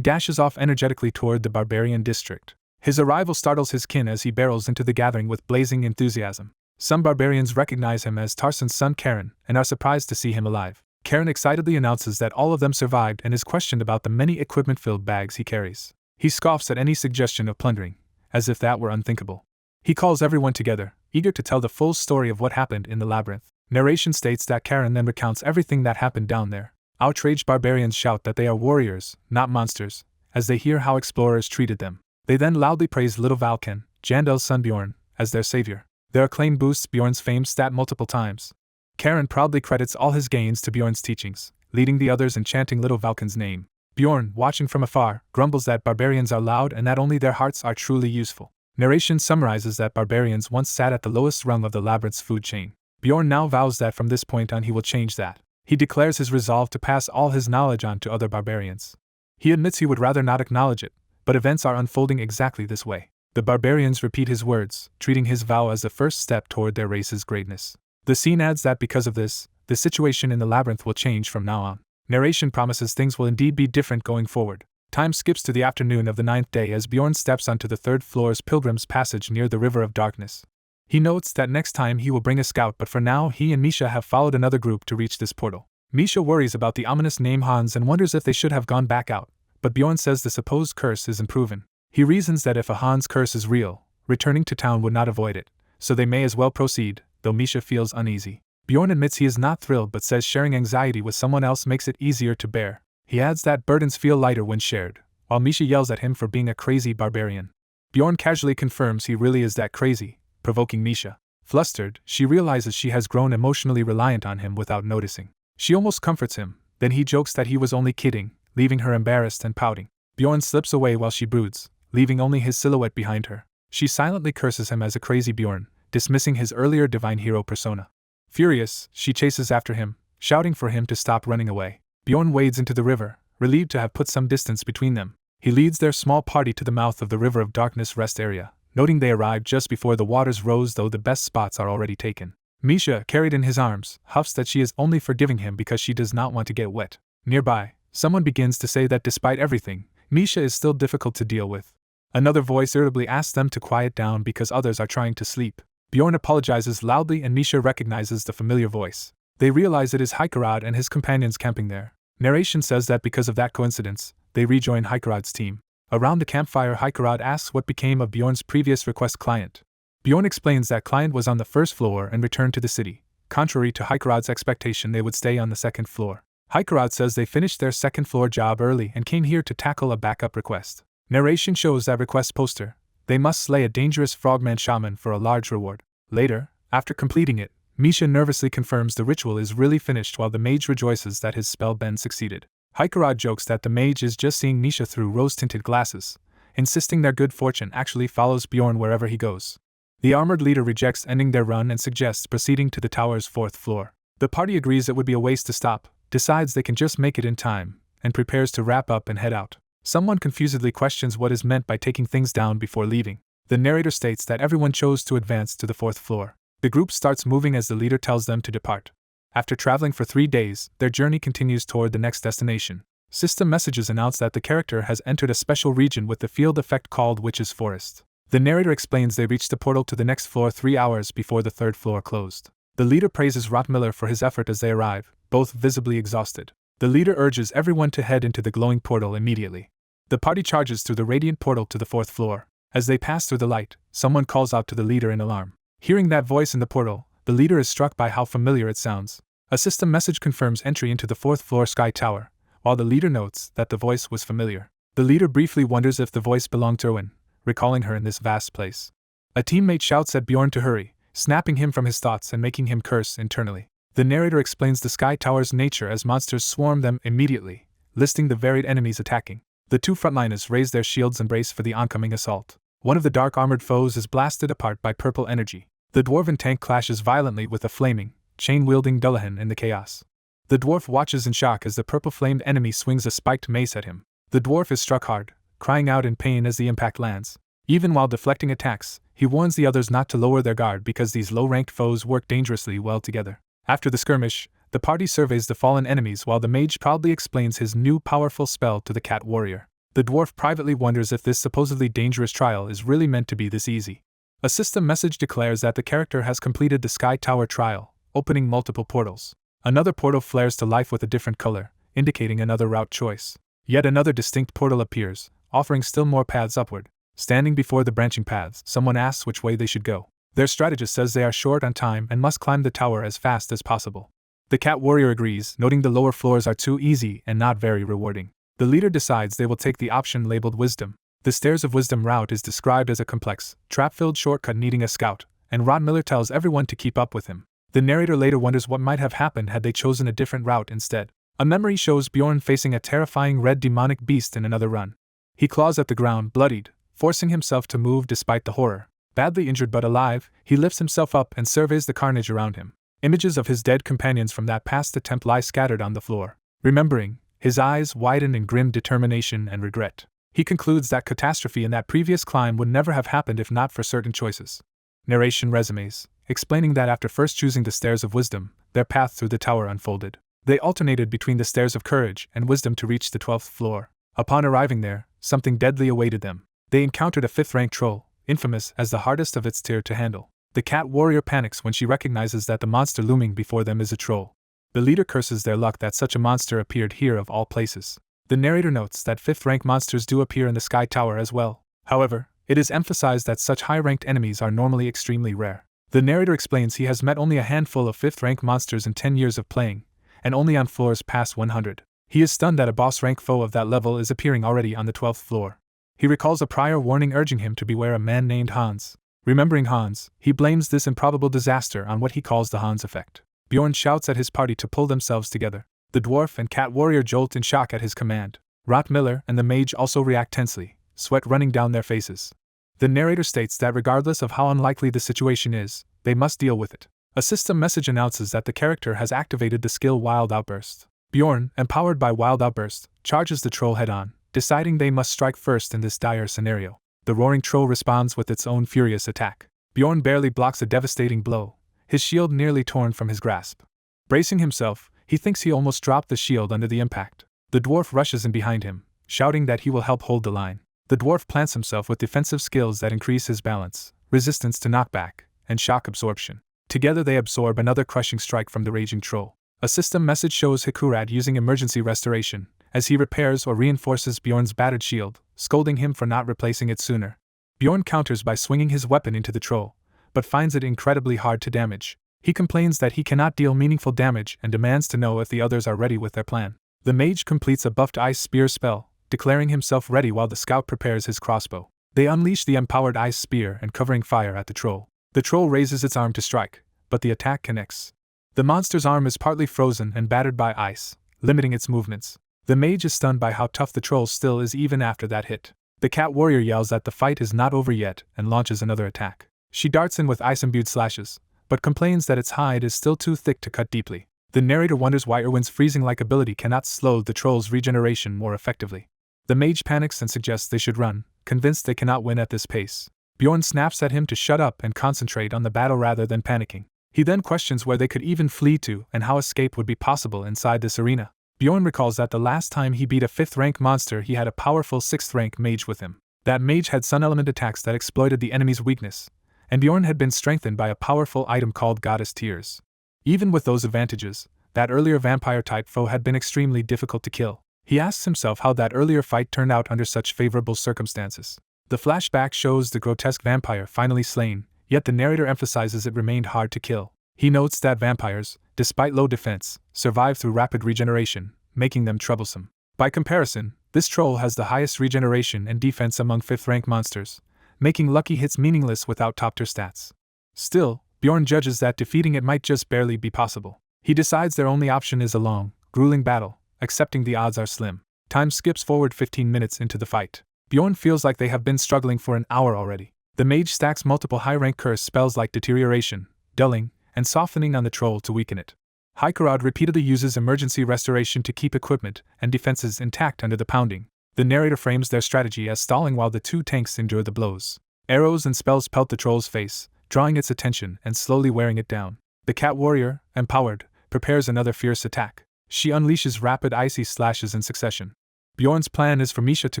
dashes off energetically toward the barbarian district. His arrival startles his kin as he barrels into the gathering with blazing enthusiasm. Some barbarians recognize him as Tarsen's son Karen and are surprised to see him alive. Karen excitedly announces that all of them survived and is questioned about the many equipment-filled bags he carries. He scoffs at any suggestion of plundering, as if that were unthinkable. He calls everyone together, eager to tell the full story of what happened in the labyrinth. Narration states that Karen then recounts everything that happened down there. Outraged barbarians shout that they are warriors, not monsters, as they hear how explorers treated them. They then loudly praise little Valken, Jandel's son Bjorn, as their savior. Their acclaim boosts Bjorn's fame stat multiple times. Karen proudly credits all his gains to Bjorn's teachings, leading the others in chanting little Valken's name. Bjorn, watching from afar, grumbles that barbarians are loud and that only their hearts are truly useful. Narration summarizes that barbarians once sat at the lowest rung of the labyrinth's food chain. Bjorn now vows that from this point on he will change that. He declares his resolve to pass all his knowledge on to other barbarians. He admits he would rather not acknowledge it, but events are unfolding exactly this way. The barbarians repeat his words, treating his vow as the first step toward their race's greatness. The scene adds that because of this, the situation in the labyrinth will change from now on. Narration promises things will indeed be different going forward. Time skips to the afternoon of the 9th day as Bjorn steps onto the 3rd floor's Pilgrim's Passage near the River of Darkness. He notes that next time he will bring a scout, but for now he and Misha have followed another group to reach this portal. Misha worries about the ominous name Hans and wonders if they should have gone back out, but Bjorn says the supposed curse is unproven. He reasons that if a Hans curse is real, returning to town would not avoid it, so they may as well proceed, though Misha feels uneasy. Bjorn admits he is not thrilled but says sharing anxiety with someone else makes it easier to bear. He adds that burdens feel lighter when shared, while Misha yells at him for being a crazy barbarian. Bjorn casually confirms he really is that crazy, provoking Misha. Flustered, she realizes she has grown emotionally reliant on him without noticing. She almost comforts him, then he jokes that he was only kidding, leaving her embarrassed and pouting. Bjorn slips away while she broods, leaving only his silhouette behind her. She silently curses him as a crazy Bjorn, dismissing his earlier divine hero persona. Furious, she chases after him, shouting for him to stop running away. Bjorn wades into the river, relieved to have put some distance between them. He leads their small party to the mouth of the River of Darkness rest area, noting they arrived just before the waters rose, though the best spots are already taken. Misha, carried in his arms, huffs that she is only forgiving him because she does not want to get wet. Nearby, someone begins to say that despite everything, Misha is still difficult to deal with. Another voice irritably asks them to quiet down because others are trying to sleep. Bjorn apologizes loudly and Misha recognizes the familiar voice. They realize it is Hikarad and his companions camping there. Narration says that because of that coincidence, they rejoin Hikarad's team. Around the campfire, Hikarad asks what became of Bjorn's previous request client. Bjorn explains that client was on the 1st floor and returned to the city. Contrary to Hikarad's expectation, they would stay on the 2nd floor. Hikarad says they finished their 2nd floor job early and came here to tackle a backup request. Narration shows that request poster. They must slay a dangerous frogman shaman for a large reward. Later, after completing it, Misha nervously confirms the ritual is really finished while the mage rejoices that his spell bend succeeded. Hikarad jokes that the mage is just seeing Misha through rose-tinted glasses, insisting their good fortune actually follows Bjorn wherever he goes. The armored leader rejects ending their run and suggests proceeding to the tower's 4th floor. The party agrees it would be a waste to stop, decides they can just make it in time, and prepares to wrap up and head out. Someone confusedly questions what is meant by taking things down before leaving. The narrator states that everyone chose to advance to the 4th floor. The group starts moving as the leader tells them to depart. After traveling for 3 days, their journey continues toward the next destination. System messages announce that the character has entered a special region with the field effect called Witch's Forest. The narrator explains they reached the portal to the next floor 3 hours before the 3rd floor closed. The leader praises Rottmiller for his effort as they arrive, both visibly exhausted. The leader urges everyone to head into the glowing portal immediately. The party charges through the radiant portal to the 4th floor. As they pass through the light, someone calls out to the leader in alarm. Hearing that voice in the portal, the leader is struck by how familiar it sounds. A system message confirms entry into the 4th floor sky tower, while the leader notes that the voice was familiar. The leader briefly wonders if the voice belonged to Erwin, recalling her in this vast place. A teammate shouts at Bjorn to hurry, snapping him from his thoughts and making him curse internally. The narrator explains the sky tower's nature as monsters swarm them immediately, listing the varied enemies attacking. The 2 frontliners raise their shields and brace for the oncoming assault. One of the dark armored foes is blasted apart by purple energy. The dwarven tank clashes violently with a flaming, chain-wielding Dullahan in the chaos. The dwarf watches in shock as the purple-flamed enemy swings a spiked mace at him. The dwarf is struck hard, crying out in pain as the impact lands. Even while deflecting attacks, he warns the others not to lower their guard because these low-ranked foes work dangerously well together. After the skirmish, the party surveys the fallen enemies while the mage proudly explains his new powerful spell to the cat warrior. The dwarf privately wonders if this supposedly dangerous trial is really meant to be this easy. A system message declares that the character has completed the Sky Tower trial, opening multiple portals. Another portal flares to life with a different color, indicating another route choice. Yet another distinct portal appears, offering still more paths upward. Standing before the branching paths, someone asks which way they should go. Their strategist says they are short on time and must climb the tower as fast as possible. The cat warrior agrees, noting the lower floors are too easy and not very rewarding. The leader decides they will take the option labeled Wisdom. The Stairs of Wisdom route is described as a complex, trap-filled shortcut needing a scout, and Rottmiller tells everyone to keep up with him. The narrator later wonders what might have happened had they chosen a different route instead. A memory shows Bjorn facing a terrifying red demonic beast in another run. He claws at the ground, bloodied, forcing himself to move despite the horror. Badly injured but alive, he lifts himself up and surveys the carnage around him. Images of his dead companions from that past attempt lie scattered on the floor. Remembering, his eyes widen in grim determination and regret. He concludes that catastrophe in that previous climb would never have happened if not for certain choices. Narration resumes, explaining that after first choosing the Stairs of Wisdom, their path through the tower unfolded. They alternated between the Stairs of Courage and Wisdom to reach the 12th floor. Upon arriving there, something deadly awaited them. They encountered a 5th-rank troll, infamous as the hardest of its tier to handle. The cat warrior panics when she recognizes that the monster looming before them is a troll. The leader curses their luck that such a monster appeared here of all places. The narrator notes that 5th-rank monsters do appear in the Sky Tower as well. However, it is emphasized that such high-ranked enemies are normally extremely rare. The narrator explains he has met only a handful of 5th-rank monsters in 10 years of playing, and only on floors past 100. He is stunned that a boss-rank foe of that level is appearing already on the 12th floor. He recalls a prior warning urging him to beware a man named Hans. Remembering Hans, he blames this improbable disaster on what he calls the Hans effect. Bjorn shouts at his party to pull themselves together. The dwarf and cat warrior jolt in shock at his command. Rottmiller and the mage also react tensely, sweat running down their faces. The narrator states that regardless of how unlikely the situation is, they must deal with it. A system message announces that the character has activated the skill Wild Outburst. Bjorn, empowered by Wild Outburst, charges the troll head-on, deciding they must strike first in this dire scenario. The roaring troll responds with its own furious attack. Bjorn barely blocks a devastating blow, his shield nearly torn from his grasp. Bracing himself, he thinks he almost dropped the shield under the impact. The dwarf rushes in behind him, shouting that he will help hold the line. The dwarf plants himself with defensive skills that increase his balance, resistance to knockback, and shock absorption. Together they absorb another crushing strike from the raging troll. A system message shows Hikurat using emergency restoration, as he repairs or reinforces Bjorn's battered shield, scolding him for not replacing it sooner. Bjorn counters by swinging his weapon into the troll, but finds it incredibly hard to damage. He complains that he cannot deal meaningful damage and demands to know if the others are ready with their plan. The mage completes a buffed ice spear spell, declaring himself ready while the scout prepares his crossbow. They unleash the empowered ice spear and covering fire at the troll. The troll raises its arm to strike, but the attack connects. The monster's arm is partly frozen and battered by ice, limiting its movements. The mage is stunned by how tough the troll still is even after that hit. The cat warrior yells that the fight is not over yet and launches another attack. She darts in with ice-imbued slashes, but complains that its hide is still too thick to cut deeply. The narrator wonders why Erwin's freezing-like ability cannot slow the troll's regeneration more effectively. The mage panics and suggests they should run, convinced they cannot win at this pace. Bjorn snaps at him to shut up and concentrate on the battle rather than panicking. He then questions where they could even flee to and how escape would be possible inside this arena. Bjorn recalls that the last time he beat a 5th-rank monster he had a powerful 6th-rank mage with him. That mage had sun element attacks that exploited the enemy's weakness, and Bjorn had been strengthened by a powerful item called Goddess Tears. Even with those advantages, that earlier vampire-type foe had been extremely difficult to kill. He asks himself how that earlier fight turned out under such favorable circumstances. The flashback shows the grotesque vampire finally slain, yet the narrator emphasizes it remained hard to kill. He notes that vampires, despite low defense, survive through rapid regeneration, making them troublesome. By comparison, this troll has the highest regeneration and defense among 5th-rank monsters, making lucky hits meaningless without top-tier stats. Still, Bjorn judges that defeating it might just barely be possible. He decides their only option is a long, grueling battle, accepting the odds are slim. Time skips forward 15 minutes into the fight. Bjorn feels like they have been struggling for an hour already. The mage stacks multiple high-rank curse spells like Deterioration, Dulling, and Softening on the troll to weaken it. Hikarad repeatedly uses emergency restoration to keep equipment and defenses intact under the pounding. The narrator frames their strategy as stalling while the two tanks endure the blows. Arrows and spells pelt the troll's face, drawing its attention and slowly wearing it down. The cat warrior, empowered, prepares another fierce attack. She unleashes rapid icy slashes in succession. Bjorn's plan is for Misha to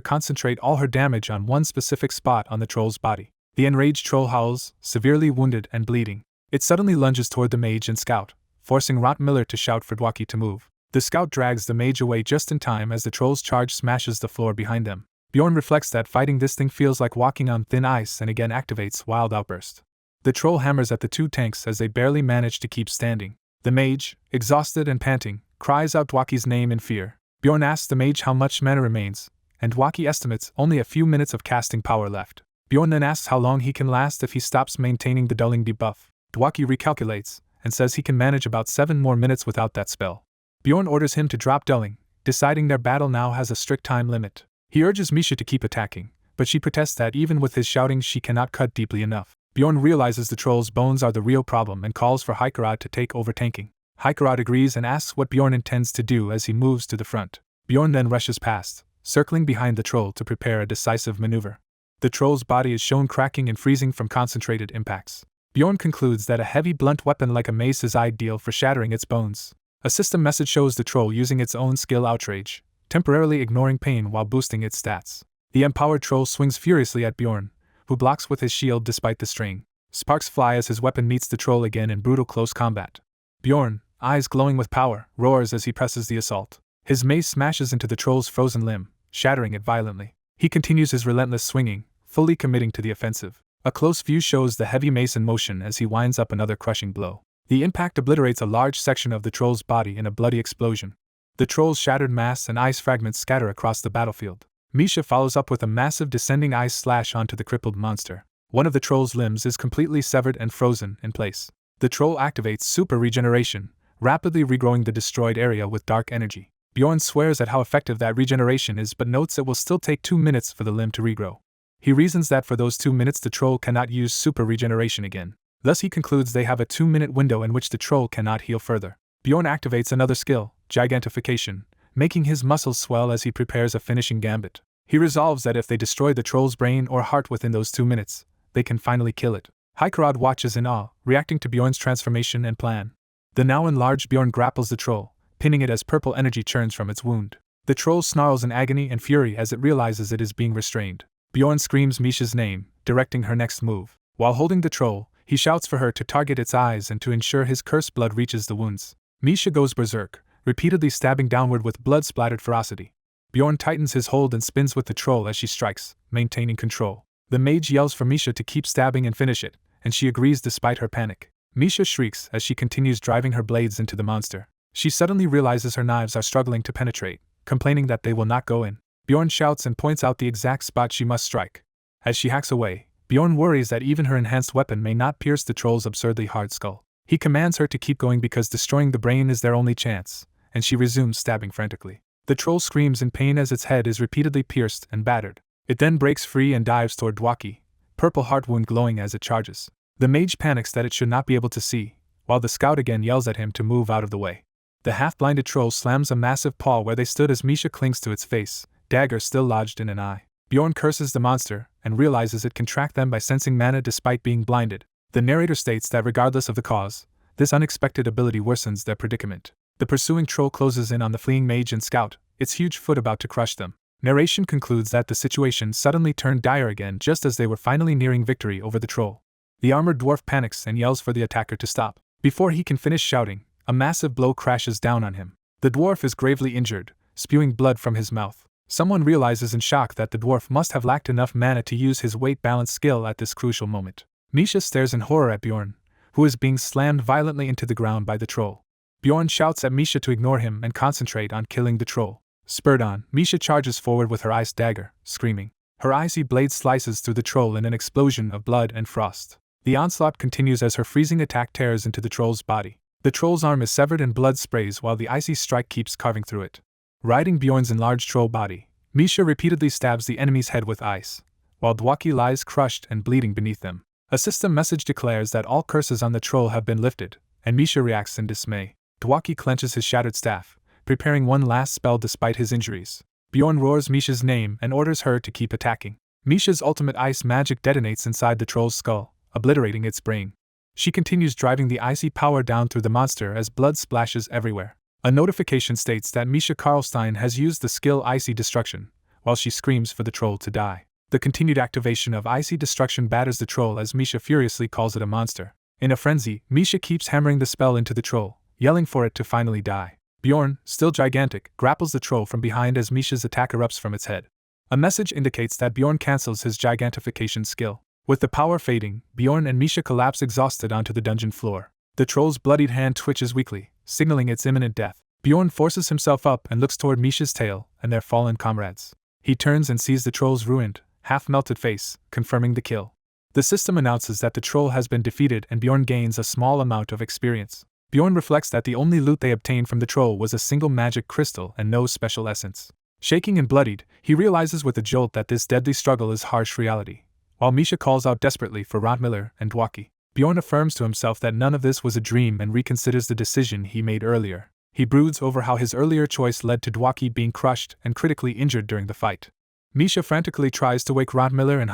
concentrate all her damage on one specific spot on the troll's body. The enraged troll howls, severely wounded and bleeding. It suddenly lunges toward the mage and scout, forcing Rottmiller to shout for Dwaki to move. The scout drags the mage away just in time as the troll's charge smashes the floor behind them. Bjorn reflects that fighting this thing feels like walking on thin ice and again activates Wild Outburst. The troll hammers at the two tanks as they barely manage to keep standing. The mage, exhausted and panting, cries out Dwaki's name in fear. Bjorn asks the mage how much mana remains, and Dwaki estimates only a few minutes of casting power left. Bjorn then asks how long he can last if he stops maintaining the dulling debuff. Dwaki recalculates, and says he can manage about 7 more minutes without that spell. Bjorn orders him to drop dulling, deciding their battle now has a strict time limit. He urges Misha to keep attacking, but she protests that even with his shouting she cannot cut deeply enough. Bjorn realizes the troll's bones are the real problem and calls for Hikarad to take over tanking. Hikarad agrees and asks what Bjorn intends to do as he moves to the front. Bjorn then rushes past, circling behind the troll to prepare a decisive maneuver. The troll's body is shown cracking and freezing from concentrated impacts. Bjorn concludes that a heavy blunt weapon like a mace is ideal for shattering its bones. A system message shows the troll using its own skill Outrage, temporarily ignoring pain while boosting its stats. The empowered troll swings furiously at Bjorn, who blocks with his shield despite the strain. Sparks fly as his weapon meets the troll again in brutal close combat. Bjorn, eyes glowing with power, roars as he presses the assault. His mace smashes into the troll's frozen limb, shattering it violently. He continues his relentless swinging, fully committing to the offensive. A close view shows the heavy mace in motion as he winds up another crushing blow. The impact obliterates a large section of the troll's body in a bloody explosion. The troll's shattered mass and ice fragments scatter across the battlefield. Misha follows up with a massive descending ice slash onto the crippled monster. One of the troll's limbs is completely severed and frozen in place. The troll activates super regeneration, rapidly regrowing the destroyed area with dark energy. Bjorn swears at how effective that regeneration is but notes it will still take 2 minutes for the limb to regrow. He reasons that for those 2 minutes the troll cannot use super regeneration again. Thus he concludes they have a 2-minute window in which the troll cannot heal further. Bjorn activates another skill, Gigantification, making his muscles swell as he prepares a finishing gambit. He resolves that if they destroy the troll's brain or heart within those 2 minutes, they can finally kill it. Hikarad watches in awe, reacting to Bjorn's transformation and plan. The now enlarged Bjorn grapples the troll, pinning it as purple energy churns from its wound. The troll snarls in agony and fury as it realizes it is being restrained. Bjorn screams Misha's name, directing her next move. While holding the troll, he shouts for her to target its eyes and to ensure his cursed blood reaches the wounds. Misha goes berserk, repeatedly stabbing downward with blood-splattered ferocity. Bjorn tightens his hold and spins with the troll as she strikes, maintaining control. The mage yells for Misha to keep stabbing and finish it, and she agrees despite her panic. Misha shrieks as she continues driving her blades into the monster. She suddenly realizes her knives are struggling to penetrate, complaining that they will not go in. Bjorn shouts and points out the exact spot she must strike. As she hacks away, Bjorn worries that even her enhanced weapon may not pierce the troll's absurdly hard skull. He commands her to keep going because destroying the brain is their only chance, and she resumes stabbing frantically. The troll screams in pain as its head is repeatedly pierced and battered. It then breaks free and dives toward Dwaki, purple heart wound glowing as it charges. The mage panics that it should not be able to see, while the scout again yells at him to move out of the way. The half-blinded troll slams a massive paw where they stood as Misha clings to its face, dagger still lodged in an eye. Bjorn curses the monster and realizes it can track them by sensing mana despite being blinded. The narrator states that regardless of the cause, this unexpected ability worsens their predicament. The pursuing troll closes in on the fleeing mage and scout, its huge foot about to crush them. Narration concludes that the situation suddenly turned dire again just as they were finally nearing victory over the troll. The armored dwarf panics and yells for the attacker to stop. Before he can finish shouting, a massive blow crashes down on him. The dwarf is gravely injured, spewing blood from his mouth. Someone realizes in shock that the dwarf must have lacked enough mana to use his weight balance skill at this crucial moment. Misha stares in horror at Bjorn, who is being slammed violently into the ground by the troll. Bjorn shouts at Misha to ignore him and concentrate on killing the troll. Spurred on, Misha charges forward with her ice dagger, screaming. Her icy blade slices through the troll in an explosion of blood and frost. The onslaught continues as her freezing attack tears into the troll's body. The troll's arm is severed and blood sprays while the icy strike keeps carving through it. Riding Bjorn's enlarged troll body, Misha repeatedly stabs the enemy's head with ice, while Dwaki lies crushed and bleeding beneath them. A system message declares that all curses on the troll have been lifted, and Misha reacts in dismay. Dwaki clenches his shattered staff, preparing one last spell despite his injuries. Bjorn roars Misha's name and orders her to keep attacking. Misha's ultimate ice magic detonates inside the troll's skull, obliterating its brain. She continues driving the icy power down through the monster as blood splashes everywhere. A notification states that Misha Karlstein has used the skill Icy Destruction, while she screams for the troll to die. The continued activation of Icy Destruction batters the troll as Misha furiously calls it a monster. In a frenzy, Misha keeps hammering the spell into the troll, yelling for it to finally die. Bjorn, still gigantic, grapples the troll from behind as Misha's attack erupts from its head. A message indicates that Bjorn cancels his gigantification skill. With the power fading, Bjorn and Misha collapse exhausted onto the dungeon floor. The troll's bloodied hand twitches weakly, signaling its imminent death. Bjorn forces himself up and looks toward Misha's tail and their fallen comrades. He turns and sees the troll's ruined, half-melted face, confirming the kill. The system announces that the troll has been defeated and Bjorn gains a small amount of experience. Bjorn reflects that the only loot they obtained from the troll was a single magic crystal and no special essence. Shaking and bloodied, he realizes with a jolt that this deadly struggle is harsh reality. While Misha calls out desperately for Rottmiller and Dwaki, Bjorn affirms to himself that none of this was a dream and reconsiders the decision he made earlier. He broods over how his earlier choice led to Dwaki being crushed and critically injured during the fight. Misha frantically tries to wake Rottmiller and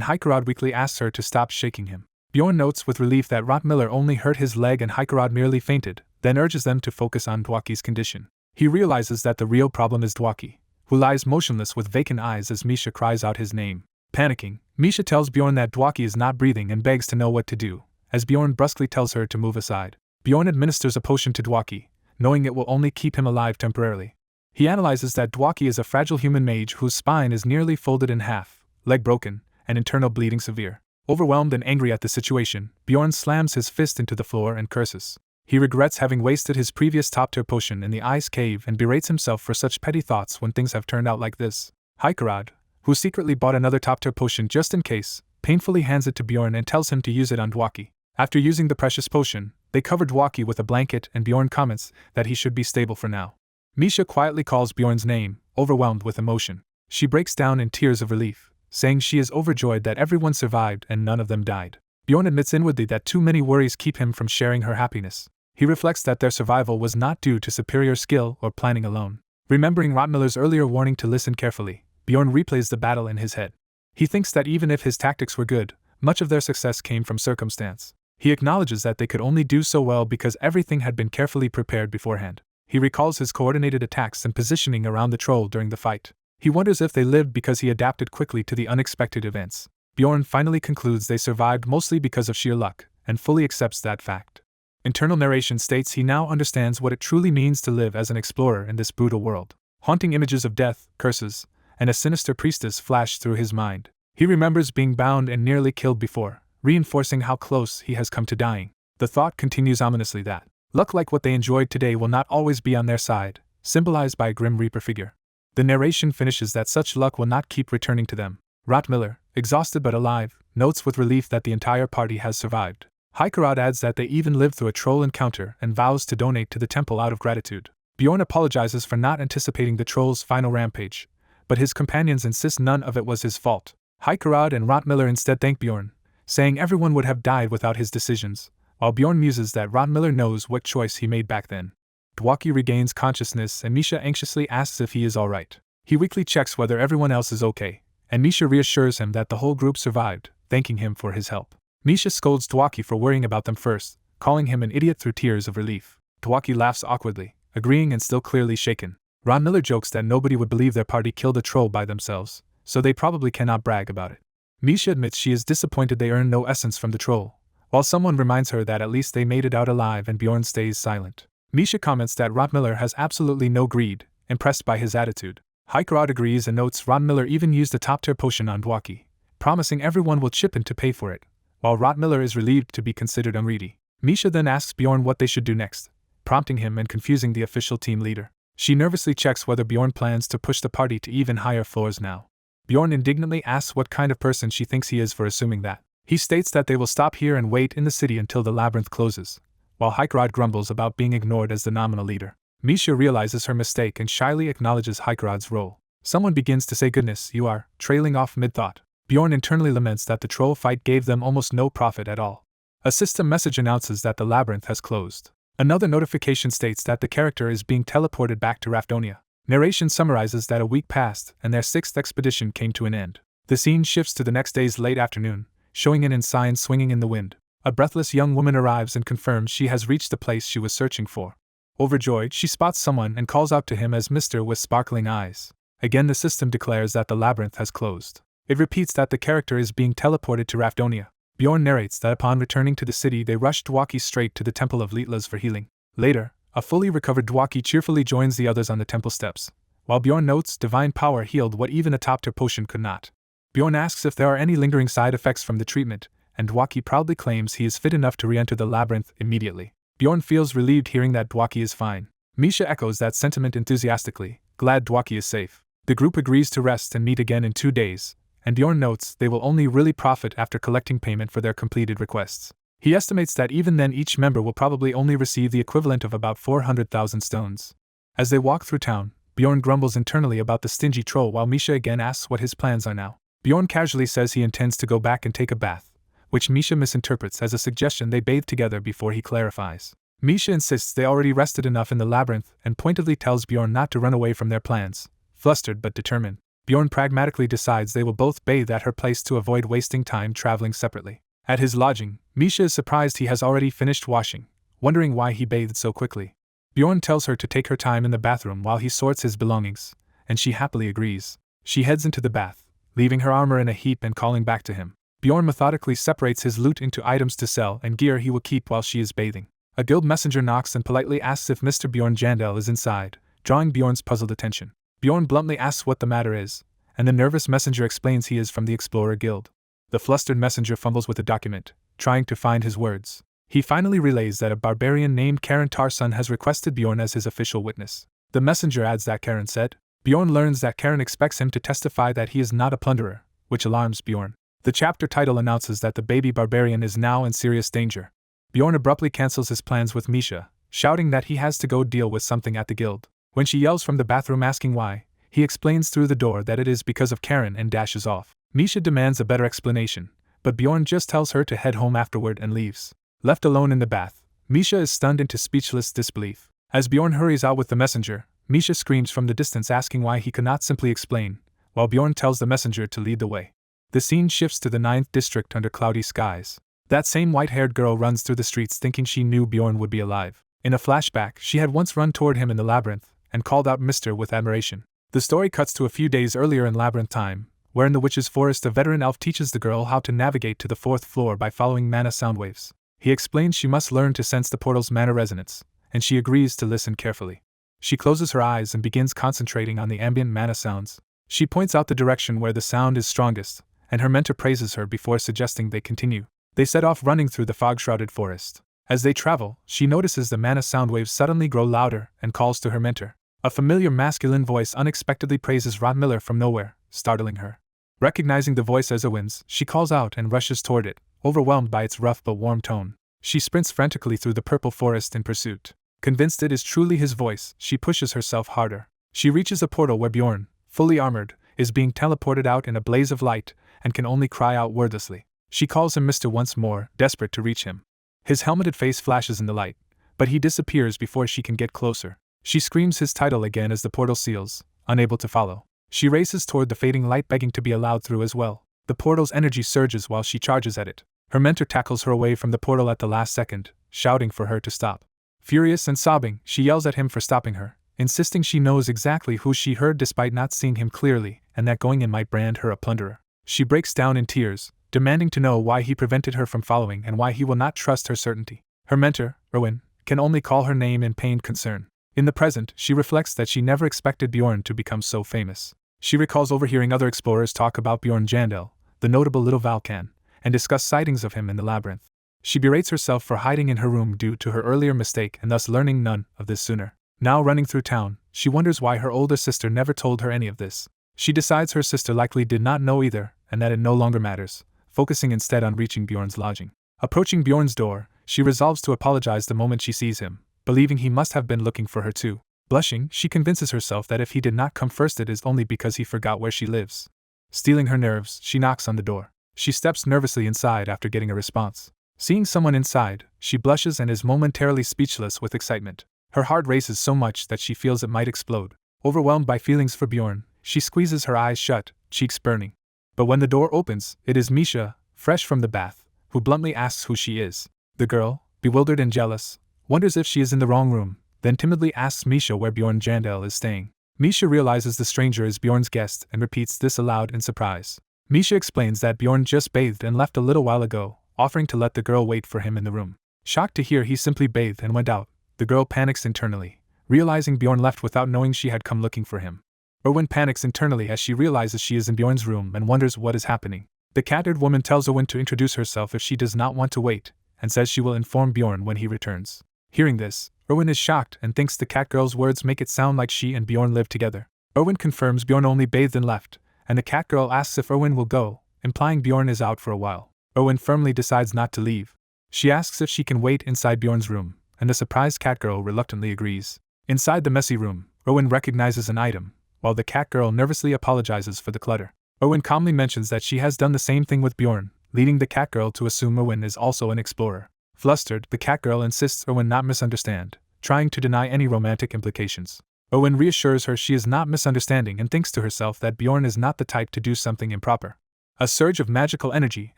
Heikerod weakly asks her to stop shaking him. Bjorn notes with relief that Rottmiller only hurt his leg and Heikerod merely fainted, then urges them to focus on Dwaki's condition. He realizes that the real problem is Dwaki, who lies motionless with vacant eyes as Misha cries out his name. Panicking, Misha tells Bjorn that Dwaki is not breathing and begs to know what to do, as Bjorn brusquely tells her to move aside. Bjorn administers a potion to Dwaki, knowing it will only keep him alive temporarily. He analyzes that Dwaki is a fragile human mage whose spine is nearly folded in half, leg broken, and internal bleeding severe. Overwhelmed and angry at the situation, Bjorn slams his fist into the floor and curses. He regrets having wasted his previous top-tier potion in the ice cave and berates himself for such petty thoughts when things have turned out like this. Heikerod, who secretly bought another top-tier potion just in case, painfully hands it to Bjorn and tells him to use it on Dwaki. After using the precious potion, they cover Dwaki with a blanket and Bjorn comments that he should be stable for now. Misha quietly calls Bjorn's name, overwhelmed with emotion. She breaks down in tears of relief, saying she is overjoyed that everyone survived and none of them died. Bjorn admits inwardly that too many worries keep him from sharing her happiness. He reflects that their survival was not due to superior skill or planning alone. Remembering Rottmiller's earlier warning to listen carefully, Bjorn replays the battle in his head. He thinks that even if his tactics were good, much of their success came from circumstance. He acknowledges that they could only do so well because everything had been carefully prepared beforehand. He recalls his coordinated attacks and positioning around the troll during the fight. He wonders if they lived because he adapted quickly to the unexpected events. Bjorn finally concludes they survived mostly because of sheer luck, and fully accepts that fact. Internal narration states he now understands what it truly means to live as an explorer in this brutal world. Haunting images of death, curses, and a sinister priestess flash through his mind. He remembers being bound and nearly killed before, reinforcing how close he has come to dying. The thought continues ominously that luck like what they enjoyed today will not always be on their side, symbolized by a grim reaper figure. The narration finishes that such luck will not keep returning to them. Rottmiller, exhausted but alive, notes with relief that the entire party has survived. Heikerod adds that they even lived through a troll encounter and vows to donate to the temple out of gratitude. Bjorn apologizes for not anticipating the troll's final rampage, but his companions insist none of it was his fault. Heikerod and Rottmiller instead thank Bjorn, saying everyone would have died without his decisions, while Bjorn muses that Rottmiller knows what choice he made back then. Dwaki regains consciousness and Misha anxiously asks if he is alright. He weakly checks whether everyone else is okay, and Misha reassures him that the whole group survived, thanking him for his help. Misha scolds Dwaki for worrying about them first, calling him an idiot through tears of relief. Dwaki laughs awkwardly, agreeing and still clearly shaken. Ron Miller jokes that nobody would believe their party killed a troll by themselves, so they probably cannot brag about it. Misha admits she is disappointed they earned no essence from the troll, while someone reminds her that at least they made it out alive, and Bjorn stays silent. Misha comments that Ron Miller has absolutely no greed, impressed by his attitude. Hikerod agrees and notes Ron Miller even used a top-tier potion on Dwaki, promising everyone will chip in to pay for it, while Ron Miller is relieved to be considered unready. Misha then asks Bjorn what they should do next, prompting him and confusing the official team leader. She nervously checks whether Bjorn plans to push the party to even higher floors now. Bjorn indignantly asks what kind of person she thinks he is for assuming that. He states that they will stop here and wait in the city until the labyrinth closes, while Hikerod grumbles about being ignored as the nominal leader. Misha realizes her mistake and shyly acknowledges Hikerod's role. Someone begins to say goodness you are, trailing off mid-thought. Bjorn internally laments that the troll fight gave them almost no profit at all. A system message announces that the labyrinth has closed. Another notification states that the character is being teleported back to Raponia. Narration summarizes that a week passed and their 6th expedition came to an end. The scene shifts to the next day's late afternoon, showing an ensign swinging in the wind. A breathless young woman arrives and confirms she has reached the place she was searching for. Overjoyed, she spots someone and calls out to him as Mr. with sparkling eyes. Again, the system declares that the labyrinth has closed. It repeats that the character is being teleported to Raponia. Bjorn narrates that upon returning to the city they rushed Dwaki straight to the Temple of Litlas for healing. Later, a fully recovered Dwaki cheerfully joins the others on the temple steps, while Bjorn notes divine power healed what even a top-tier potion could not. Bjorn asks if there are any lingering side effects from the treatment, and Dwaki proudly claims he is fit enough to re-enter the labyrinth immediately. Bjorn feels relieved hearing that Dwaki is fine. Misha echoes that sentiment enthusiastically, glad Dwaki is safe. The group agrees to rest and meet again in 2 days, and Bjorn notes they will only really profit after collecting payment for their completed requests. He estimates that even then each member will probably only receive the equivalent of about 400,000 stones. As they walk through town, Bjorn grumbles internally about the stingy troll while Misha again asks what his plans are now. Bjorn casually says he intends to go back and take a bath, which Misha misinterprets as a suggestion they bathe together before he clarifies. Misha insists they already rested enough in the labyrinth and pointedly tells Bjorn not to run away from their plans. Flustered but determined, Bjorn pragmatically decides they will both bathe at her place to avoid wasting time traveling separately. At his lodging, Misha is surprised he has already finished washing, wondering why he bathed so quickly. Bjorn tells her to take her time in the bathroom while he sorts his belongings, and she happily agrees. She heads into the bath, leaving her armor in a heap and calling back to him. Bjorn methodically separates his loot into items to sell and gear he will keep while she is bathing. A guild messenger knocks and politely asks if Mr. Bjorn Jandel is inside, drawing Bjorn's puzzled attention. Bjorn bluntly asks what the matter is, and the nervous messenger explains he is from the Explorer Guild. The flustered messenger fumbles with a document, trying to find his words. He finally relays that a barbarian named Karen Tarson has requested Bjorn as his official witness. The messenger adds that Karen said. Bjorn learns that Karen expects him to testify that he is not a plunderer, which alarms Bjorn. The chapter title announces that the baby barbarian is now in serious danger. Bjorn abruptly cancels his plans with Misha, shouting that he has to go deal with something at the guild. When she yells from the bathroom asking why, he explains through the door that it is because of Karen and dashes off. Misha demands a better explanation, but Bjorn just tells her to head home afterward and leaves. Left alone in the bath, Misha is stunned into speechless disbelief. As Bjorn hurries out with the messenger, Misha screams from the distance asking why he cannot simply explain, while Bjorn tells the messenger to lead the way. The scene shifts to the 9th district under cloudy skies. That same white-haired girl runs through the streets thinking she knew Bjorn would be alive. In a flashback, she had once run toward him in the labyrinth, and called out Mr. with admiration. The story cuts to a few days earlier in labyrinth time, where in the witch's forest a veteran elf teaches the girl how to navigate to the 4th floor by following mana sound waves. He explains she must learn to sense the portal's mana resonance, and she agrees to listen carefully. She closes her eyes and begins concentrating on the ambient mana sounds. She points out the direction where the sound is strongest, and her mentor praises her before suggesting they continue. They set off running through the fog-shrouded forest. As they travel, she notices the mana sound waves suddenly grow louder and calls to her mentor. A familiar masculine voice unexpectedly praises Ron Miller from nowhere, startling her. Recognizing the voice as Owen's, she calls out and rushes toward it, overwhelmed by its rough but warm tone. She sprints frantically through the purple forest in pursuit. Convinced it is truly his voice, she pushes herself harder. She reaches a portal where Bjorn, fully armored, is being teleported out in a blaze of light and can only cry out wordlessly. She calls him Mr. once more, desperate to reach him. His helmeted face flashes in the light, but he disappears before she can get closer. She screams his title again as the portal seals, unable to follow. She races toward the fading light, begging to be allowed through as well. The portal's energy surges while she charges at it. Her mentor tackles her away from the portal at the last second, shouting for her to stop. Furious and sobbing, she yells at him for stopping her, insisting she knows exactly who she heard despite not seeing him clearly, and that going in might brand her a plunderer. She breaks down in tears, demanding to know why he prevented her from following and why he will not trust her certainty. Her mentor, Erwin, can only call her name in pained concern. In the present, she reflects that she never expected Bjorn to become so famous. She recalls overhearing other explorers talk about Bjorn Jandel, the notable little Valkan, and discuss sightings of him in the labyrinth. She berates herself for hiding in her room due to her earlier mistake and thus learning none of this sooner. Now running through town, she wonders why her older sister never told her any of this. She decides her sister likely did not know either, and that it no longer matters, focusing instead on reaching Bjorn's lodging. Approaching Bjorn's door, she resolves to apologize the moment she sees him, believing he must have been looking for her too. Blushing, she convinces herself that if he did not come first it is only because he forgot where she lives. Steeling her nerves, she knocks on the door. She steps nervously inside after getting a response. Seeing someone inside, she blushes and is momentarily speechless with excitement. Her heart races so much that she feels it might explode. Overwhelmed by feelings for Bjorn, she squeezes her eyes shut, cheeks burning. But when the door opens, it is Misha, fresh from the bath, who bluntly asks who she is. The girl, bewildered and jealous, wonders if she is in the wrong room, then timidly asks Misha where Bjorn Jandel is staying. Misha realizes the stranger is Bjorn's guest and repeats this aloud in surprise. Misha explains that Bjorn just bathed and left a little while ago, offering to let the girl wait for him in the room. Shocked to hear he simply bathed and went out, the girl panics internally, realizing Bjorn left without knowing she had come looking for him. Erwin panics internally as she realizes she is in Bjorn's room and wonders what is happening. The cat-eared woman tells Erwin to introduce herself if she does not want to wait, and says she will inform Bjorn when he returns. Hearing this, Erwin is shocked and thinks the cat girl's words make it sound like she and Bjorn live together. Erwin confirms Bjorn only bathed and left, and the cat girl asks if Erwin will go, implying Bjorn is out for a while. Erwin firmly decides not to leave. She asks if she can wait inside Bjorn's room, and the surprised cat girl reluctantly agrees. Inside the messy room, Erwin recognizes an item, while the cat girl nervously apologizes for the clutter. Erwin calmly mentions that she has done the same thing with Bjorn, leading the cat girl to assume Erwin is also an explorer. Flustered, the cat girl insists Erwin not misunderstand, trying to deny any romantic implications. Erwin reassures her she is not misunderstanding and thinks to herself that Bjorn is not the type to do something improper. A surge of magical energy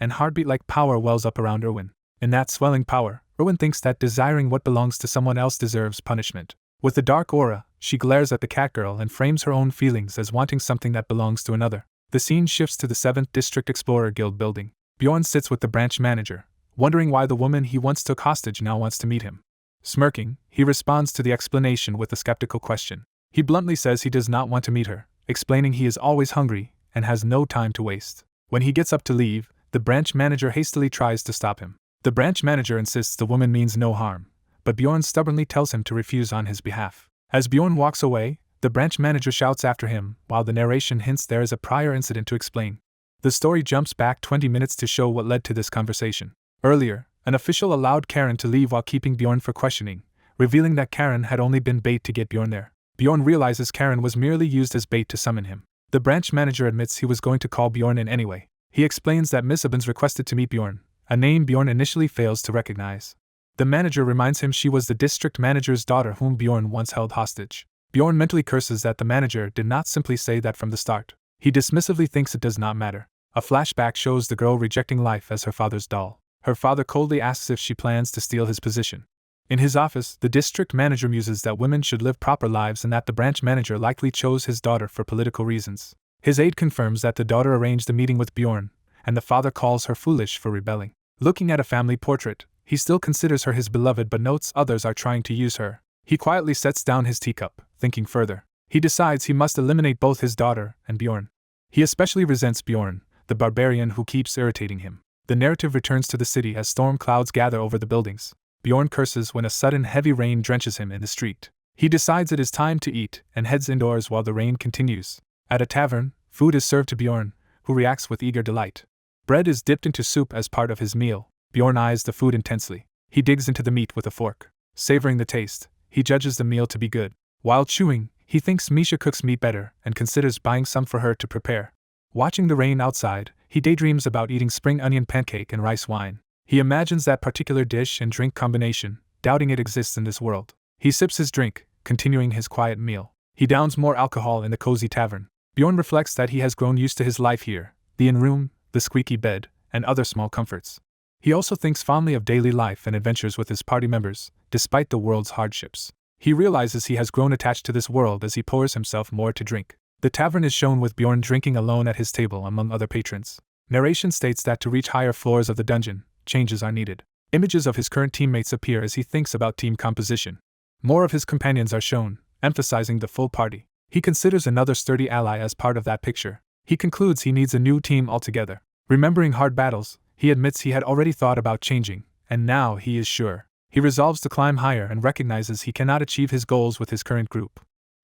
and heartbeat-like power wells up around Erwin. In that swelling power, Erwin thinks that desiring what belongs to someone else deserves punishment. With a dark aura, she glares at the cat girl and frames her own feelings as wanting something that belongs to another. The scene shifts to the 7th District Explorer Guild building. Bjorn sits with the branch manager, wondering why the woman he once took hostage now wants to meet him. Smirking, he responds to the explanation with a skeptical question. He bluntly says he does not want to meet her, explaining he is always hungry and has no time to waste. When he gets up to leave, the branch manager hastily tries to stop him. The branch manager insists the woman means no harm, but Bjorn stubbornly tells him to refuse on his behalf. As Bjorn walks away, the branch manager shouts after him, while the narration hints there is a prior incident to explain. The story jumps back 20 minutes to show what led to this conversation. Earlier, an official allowed Karen to leave while keeping Bjorn for questioning, revealing that Karen had only been bait to get Bjorn there. Bjorn realizes Karen was merely used as bait to summon him. The branch manager admits he was going to call Bjorn in anyway. He explains that Miss Ibbins requested to meet Bjorn, a name Bjorn initially fails to recognize. The manager reminds him she was the district manager's daughter whom Bjorn once held hostage. Bjorn mentally curses that the manager did not simply say that from the start. He dismissively thinks it does not matter. A flashback shows the girl rejecting life as her father's doll. Her father coldly asks if she plans to steal his position. In his office, the district manager muses that women should live proper lives and that the branch manager likely chose his daughter for political reasons. His aide confirms that the daughter arranged a meeting with Bjorn, and the father calls her foolish for rebelling. Looking at a family portrait, he still considers her his beloved but notes others are trying to use her. He quietly sets down his teacup, thinking further. He decides he must eliminate both his daughter and Bjorn. He especially resents Bjorn, the barbarian who keeps irritating him. The narrative returns to the city as storm clouds gather over the buildings. Bjorn curses when a sudden heavy rain drenches him in the street. He decides it is time to eat and heads indoors while the rain continues. At a tavern, food is served to Bjorn, who reacts with eager delight. Bread is dipped into soup as part of his meal. Bjorn eyes the food intensely. He digs into the meat with a fork. Savoring the taste, he judges the meal to be good. While chewing, he thinks Misha cooks meat better and considers buying some for her to prepare. Watching the rain outside, he daydreams about eating spring onion pancake and rice wine. He imagines that particular dish and drink combination, doubting it exists in this world. He sips his drink, continuing his quiet meal. He downs more alcohol in the cozy tavern. Bjorn reflects that he has grown used to his life here, the inn room, the squeaky bed, and other small comforts. He also thinks fondly of daily life and adventures with his party members, despite the world's hardships. He realizes he has grown attached to this world as he pours himself more to drink. The tavern is shown with Bjorn drinking alone at his table among other patrons. Narration states that to reach higher floors of the dungeon, changes are needed. Images of his current teammates appear as he thinks about team composition. More of his companions are shown, emphasizing the full party. He considers another sturdy ally as part of that picture. He concludes he needs a new team altogether. Remembering hard battles, he admits he had already thought about changing, and now he is sure. He resolves to climb higher and recognizes he cannot achieve his goals with his current group.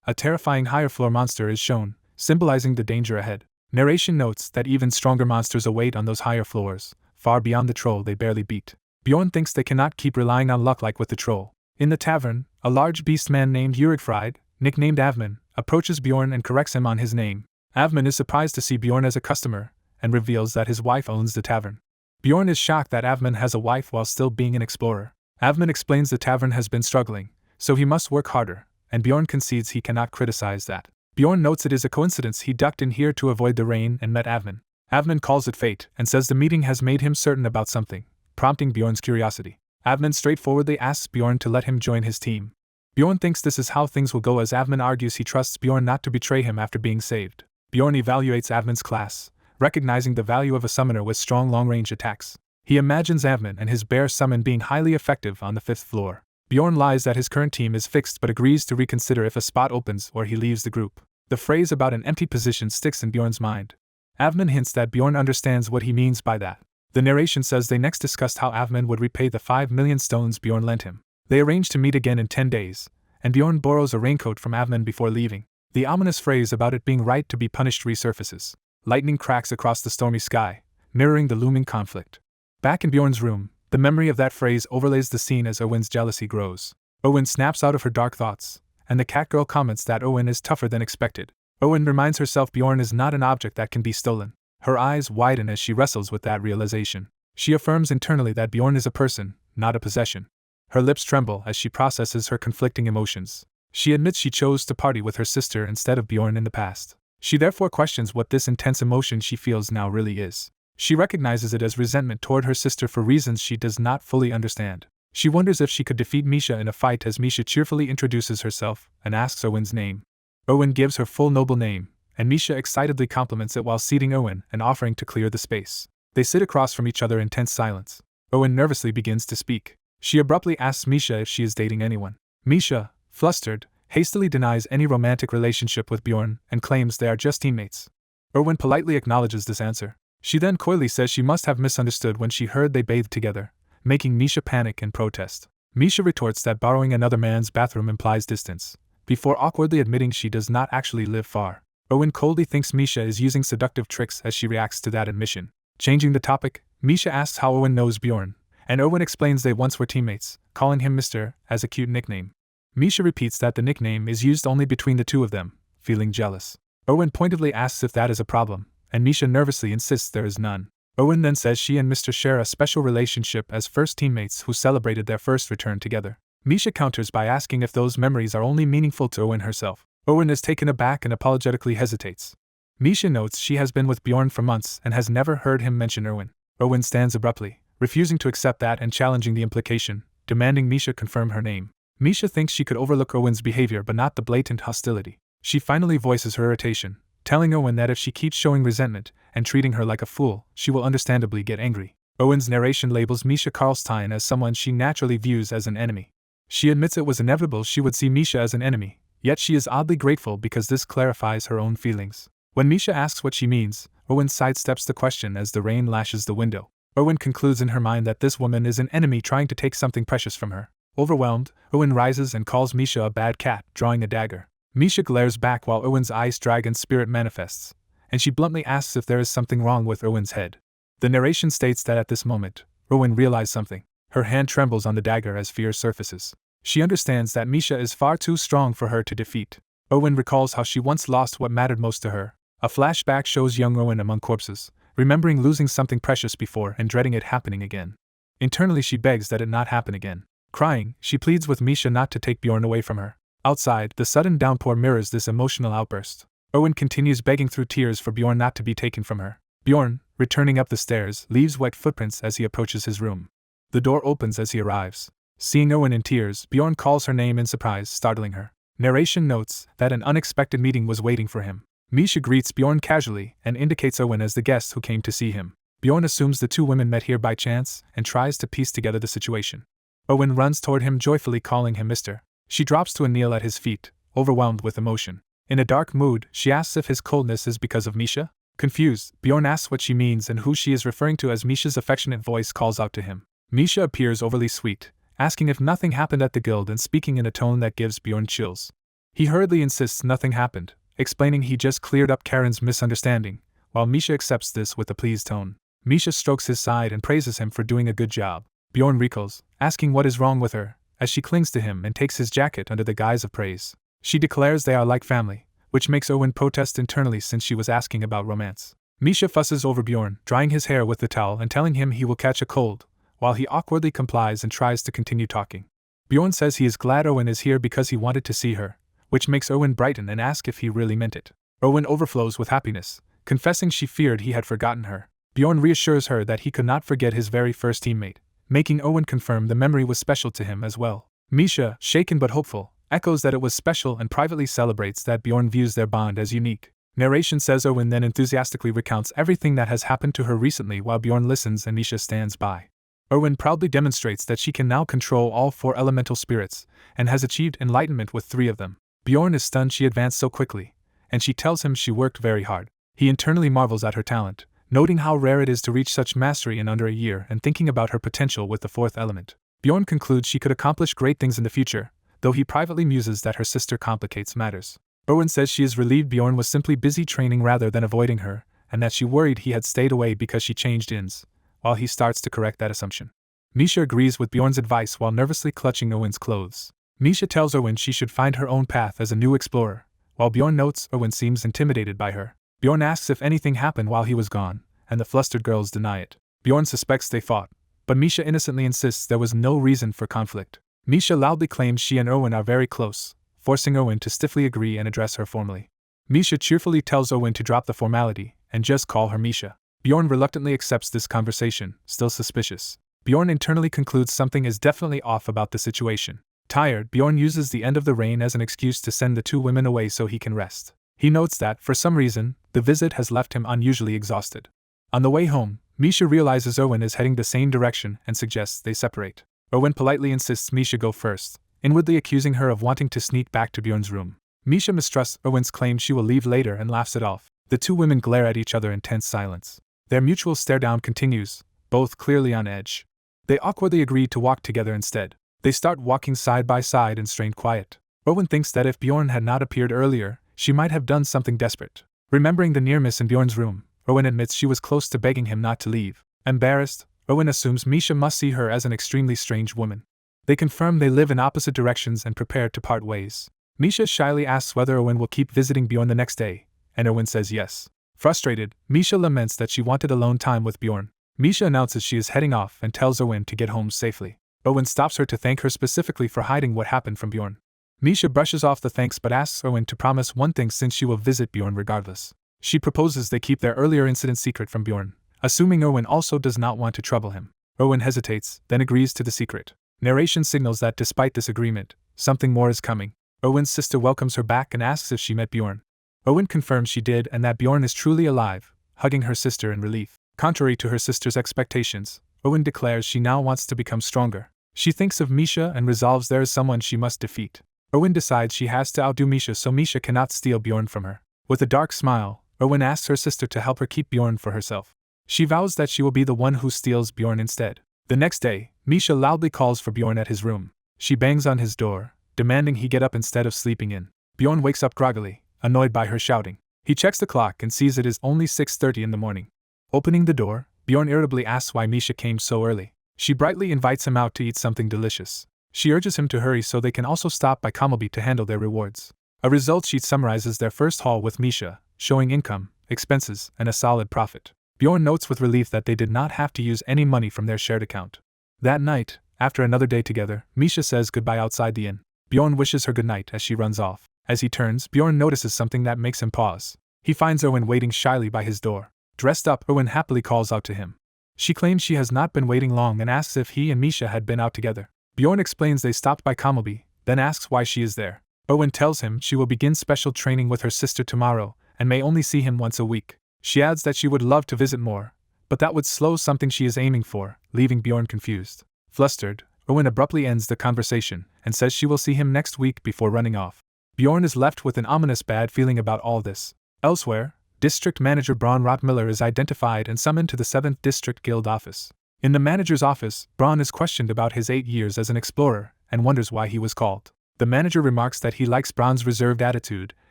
A terrifying higher floor monster is shown, symbolizing the danger ahead. Narration notes that even stronger monsters await on those higher floors, far beyond the troll they barely beat. Bjorn thinks they cannot keep relying on luck like with the troll. In the tavern, a large beast man named Urigfried, nicknamed Avman, approaches Bjorn and corrects him on his name. Avman is surprised to see Bjorn as a customer, and reveals that his wife owns the tavern. Bjorn is shocked that Avman has a wife while still being an explorer. Avman explains the tavern has been struggling, so he must work harder, and Bjorn concedes he cannot criticize that. Bjorn notes it is a coincidence he ducked in here to avoid the rain and met Avman. Avman calls it fate and says the meeting has made him certain about something, prompting Bjorn's curiosity. Avman straightforwardly asks Bjorn to let him join his team. Bjorn thinks this is how things will go as Avman argues he trusts Bjorn not to betray him after being saved. Bjorn evaluates Avman's class, recognizing the value of a summoner with strong long-range attacks. He imagines Avman and his bear summon being highly effective on the 5th floor. Bjorn lies that his current team is fixed but agrees to reconsider if a spot opens or he leaves the group. The phrase about an empty position sticks in Bjorn's mind. Avman hints that Bjorn understands what he means by that. The narration says they next discussed how Avman would repay the 5 million stones Bjorn lent him. They arrange to meet again in 10 days, and Bjorn borrows a raincoat from Avman before leaving. The ominous phrase about it being right to be punished resurfaces. Lightning cracks across the stormy sky, mirroring the looming conflict. Back in Bjorn's room, the memory of that phrase overlays the scene as Owen's jealousy grows. Owen snaps out of her dark thoughts, and the catgirl comments that Owen is tougher than expected. Owen reminds herself Bjorn is not an object that can be stolen. Her eyes widen as she wrestles with that realization. She affirms internally that Bjorn is a person, not a possession. Her lips tremble as she processes her conflicting emotions. She admits she chose to party with her sister instead of Bjorn in the past. She therefore questions what this intense emotion she feels now really is. She recognizes it as resentment toward her sister for reasons she does not fully understand. She wonders if she could defeat Misha in a fight as Misha cheerfully introduces herself and asks Owen's name. Owen gives her full noble name, and Misha excitedly compliments it while seating Owen and offering to clear the space. They sit across from each other in tense silence. Owen nervously begins to speak. She abruptly asks Misha if she is dating anyone. Misha, flustered, hastily denies any romantic relationship with Bjorn and claims they are just teammates. Owen politely acknowledges this answer. She then coyly says she must have misunderstood when she heard they bathed together, making Misha panic and protest. Misha retorts that borrowing another man's bathroom implies distance, before awkwardly admitting she does not actually live far. Owen coldly thinks Misha is using seductive tricks as she reacts to that admission. Changing the topic, Misha asks how Owen knows Bjorn, and Owen explains they once were teammates, calling him Mr. as a cute nickname. Misha repeats that the nickname is used only between the two of them, feeling jealous. Owen pointedly asks if that is a problem, and Misha nervously insists there is none. Owen then says she and Mr. share a special relationship as first teammates who celebrated their first return together. Misha counters by asking if those memories are only meaningful to Owen herself. Owen is taken aback and apologetically hesitates. Misha notes she has been with Bjorn for months and has never heard him mention Owen. Owen stands abruptly, refusing to accept that and challenging the implication, demanding Misha confirm her name. Misha thinks she could overlook Owen's behavior but not the blatant hostility. She finally voices her irritation, telling Owen that if she keeps showing resentment and treating her like a fool, she will understandably get angry. Owen's narration labels Misha Karlstein as someone she naturally views as an enemy. She admits it was inevitable she would see Misha as an enemy, yet she is oddly grateful because this clarifies her own feelings. When Misha asks what she means, Owen sidesteps the question as the rain lashes the window. Owen concludes in her mind that this woman is an enemy trying to take something precious from her. Overwhelmed, Owen rises and calls Misha a bad cat, drawing a dagger. Misha glares back while Owen's eyes dragon's spirit manifests, and she bluntly asks if there is something wrong with Owen's head. The narration states that at this moment, Owen realizes something. Her hand trembles on the dagger as fear surfaces. She understands that Misha is far too strong for her to defeat. Owen recalls how she once lost what mattered most to her. A flashback shows young Owen among corpses, remembering losing something precious before and dreading it happening again. Internally she begs that it not happen again. Crying, she pleads with Misha not to take Bjorn away from her. Outside, the sudden downpour mirrors this emotional outburst. Owen continues begging through tears for Bjorn not to be taken from her. Bjorn, returning up the stairs, leaves wet footprints as he approaches his room. The door opens as he arrives. Seeing Owen in tears, Bjorn calls her name in surprise, startling her. Narration notes that an unexpected meeting was waiting for him. Misha greets Bjorn casually and indicates Owen as the guest who came to see him. Bjorn assumes the two women met here by chance and tries to piece together the situation. Owen runs toward him joyfully, calling him Mr. She drops to a kneel at his feet, overwhelmed with emotion. In a dark mood, she asks if his coldness is because of Misha. Confused, Bjorn asks what she means and who she is referring to as Misha's affectionate voice calls out to him. Misha appears overly sweet, asking if nothing happened at the guild and speaking in a tone that gives Bjorn chills. He hurriedly insists nothing happened, explaining he just cleared up Karen's misunderstanding, while Misha accepts this with a pleased tone. Misha strokes his side and praises him for doing a good job. Bjorn recalls, asking what is wrong with her, as she clings to him and takes his jacket under the guise of praise. She declares they are like family, which makes Owen protest internally since she was asking about romance. Misha fusses over Bjorn, drying his hair with the towel and telling him he will catch a cold, while he awkwardly complies and tries to continue talking. Bjorn says he is glad Owen is here because he wanted to see her, which makes Owen brighten and ask if he really meant it. Owen overflows with happiness, confessing she feared he had forgotten her. Bjorn reassures her that he could not forget his very first teammate, making Owen confirm the memory was special to him as well. Misha, shaken but hopeful, echoes that it was special and privately celebrates that Bjorn views their bond as unique. Narration says Owen then enthusiastically recounts everything that has happened to her recently while Bjorn listens and Misha stands by. Owen proudly demonstrates that she can now control all 4 elemental spirits, and has achieved enlightenment with 3 of them. Bjorn is stunned she advanced so quickly, and she tells him she worked very hard. He internally marvels at her talent, noting how rare it is to reach such mastery in under a year and thinking about her potential with the 4th element. Bjorn concludes she could accomplish great things in the future, though he privately muses that her sister complicates matters. Owen says she is relieved Bjorn was simply busy training rather than avoiding her, and that she worried he had stayed away because she changed ins, while he starts to correct that assumption. Misha agrees with Bjorn's advice while nervously clutching Owen's clothes. Misha tells Owen she should find her own path as a new explorer, while Bjorn notes Owen seems intimidated by her. Bjorn asks if anything happened while he was gone, and the flustered girls deny it. Bjorn suspects they fought, but Misha innocently insists there was no reason for conflict. Misha loudly claims she and Owen are very close, forcing Owen to stiffly agree and address her formally. Misha cheerfully tells Owen to drop the formality and just call her Misha. Bjorn reluctantly accepts this conversation, still suspicious. Bjorn internally concludes something is definitely off about the situation. Tired, Bjorn uses the end of the rain as an excuse to send the 2 women away so he can rest. He notes that, for some reason, the visit has left him unusually exhausted. On the way home, Misha realizes Owen is heading the same direction and suggests they separate. Owen politely insists Misha go first, inwardly accusing her of wanting to sneak back to Bjorn's room. Misha mistrusts Owen's claim she will leave later and laughs it off. The 2 women glare at each other in tense silence. Their mutual stare-down continues, both clearly on edge. They awkwardly agree to walk together instead. They start walking side by side and strain quiet. Owen thinks that if Bjorn had not appeared earlier, she might have done something desperate. Remembering the near miss in Bjorn's room, Owen admits she was close to begging him not to leave. Embarrassed, Owen assumes Misha must see her as an extremely strange woman. They confirm they live in opposite directions and prepare to part ways. Misha shyly asks whether Owen will keep visiting Bjorn the next day, and Owen says yes. Frustrated, Misha laments that she wanted alone time with Bjorn. Misha announces she is heading off and tells Owen to get home safely. Owen stops her to thank her specifically for hiding what happened from Bjorn. Misha brushes off the thanks but asks Owen to promise one thing since she will visit Bjorn regardless. She proposes they keep their earlier incident secret from Bjorn, assuming Owen also does not want to trouble him. Owen hesitates, then agrees to the secret. Narration signals that despite this agreement, something more is coming. Owen's sister welcomes her back and asks if she met Bjorn. Owen confirms she did and that Bjorn is truly alive, hugging her sister in relief. Contrary to her sister's expectations, Owen declares she now wants to become stronger. She thinks of Misha and resolves there is someone she must defeat. Owen decides she has to outdo Misha so Misha cannot steal Bjorn from her. With a dark smile, Owen asks her sister to help her keep Bjorn for herself. She vows that she will be the one who steals Bjorn instead. The next day, Misha loudly calls for Bjorn at his room. She bangs on his door, demanding he get up instead of sleeping in. Bjorn wakes up groggily, annoyed by her shouting. He checks the clock and sees it is only 6:30 in the morning. Opening the door, Bjorn irritably asks why Misha came so early. She brightly invites him out to eat something delicious. She urges him to hurry so they can also stop by Kamalby to handle their rewards. A results sheet summarizes their first haul with Misha, showing income, expenses, and a solid profit. Bjorn notes with relief that they did not have to use any money from their shared account. That night, After another day together, Misha says goodbye outside the inn. Bjorn wishes her goodnight as she runs off. As he turns, Bjorn notices something that makes him pause. He finds Erwin waiting shyly by his door. Dressed up, Erwin happily calls out to him. She claims she has not been waiting long and asks if he and Misha had been out together. Bjorn explains they stopped by Kammelby, then asks why she is there. Erwin tells him she will begin special training with her sister tomorrow and may only see him once a week. She adds that she would love to visit more, but that would slow something she is aiming for, leaving Bjorn confused. Flustered, Erwin abruptly ends the conversation and says she will see him next week before running off. Bjorn is left with an ominous bad feeling about all this. Elsewhere, District Manager Braun Rottmiller is identified and summoned to the 7th District Guild office. In the manager's office, Braun is questioned about his 8 years as an explorer and wonders why he was called. The manager remarks that he likes Braun's reserved attitude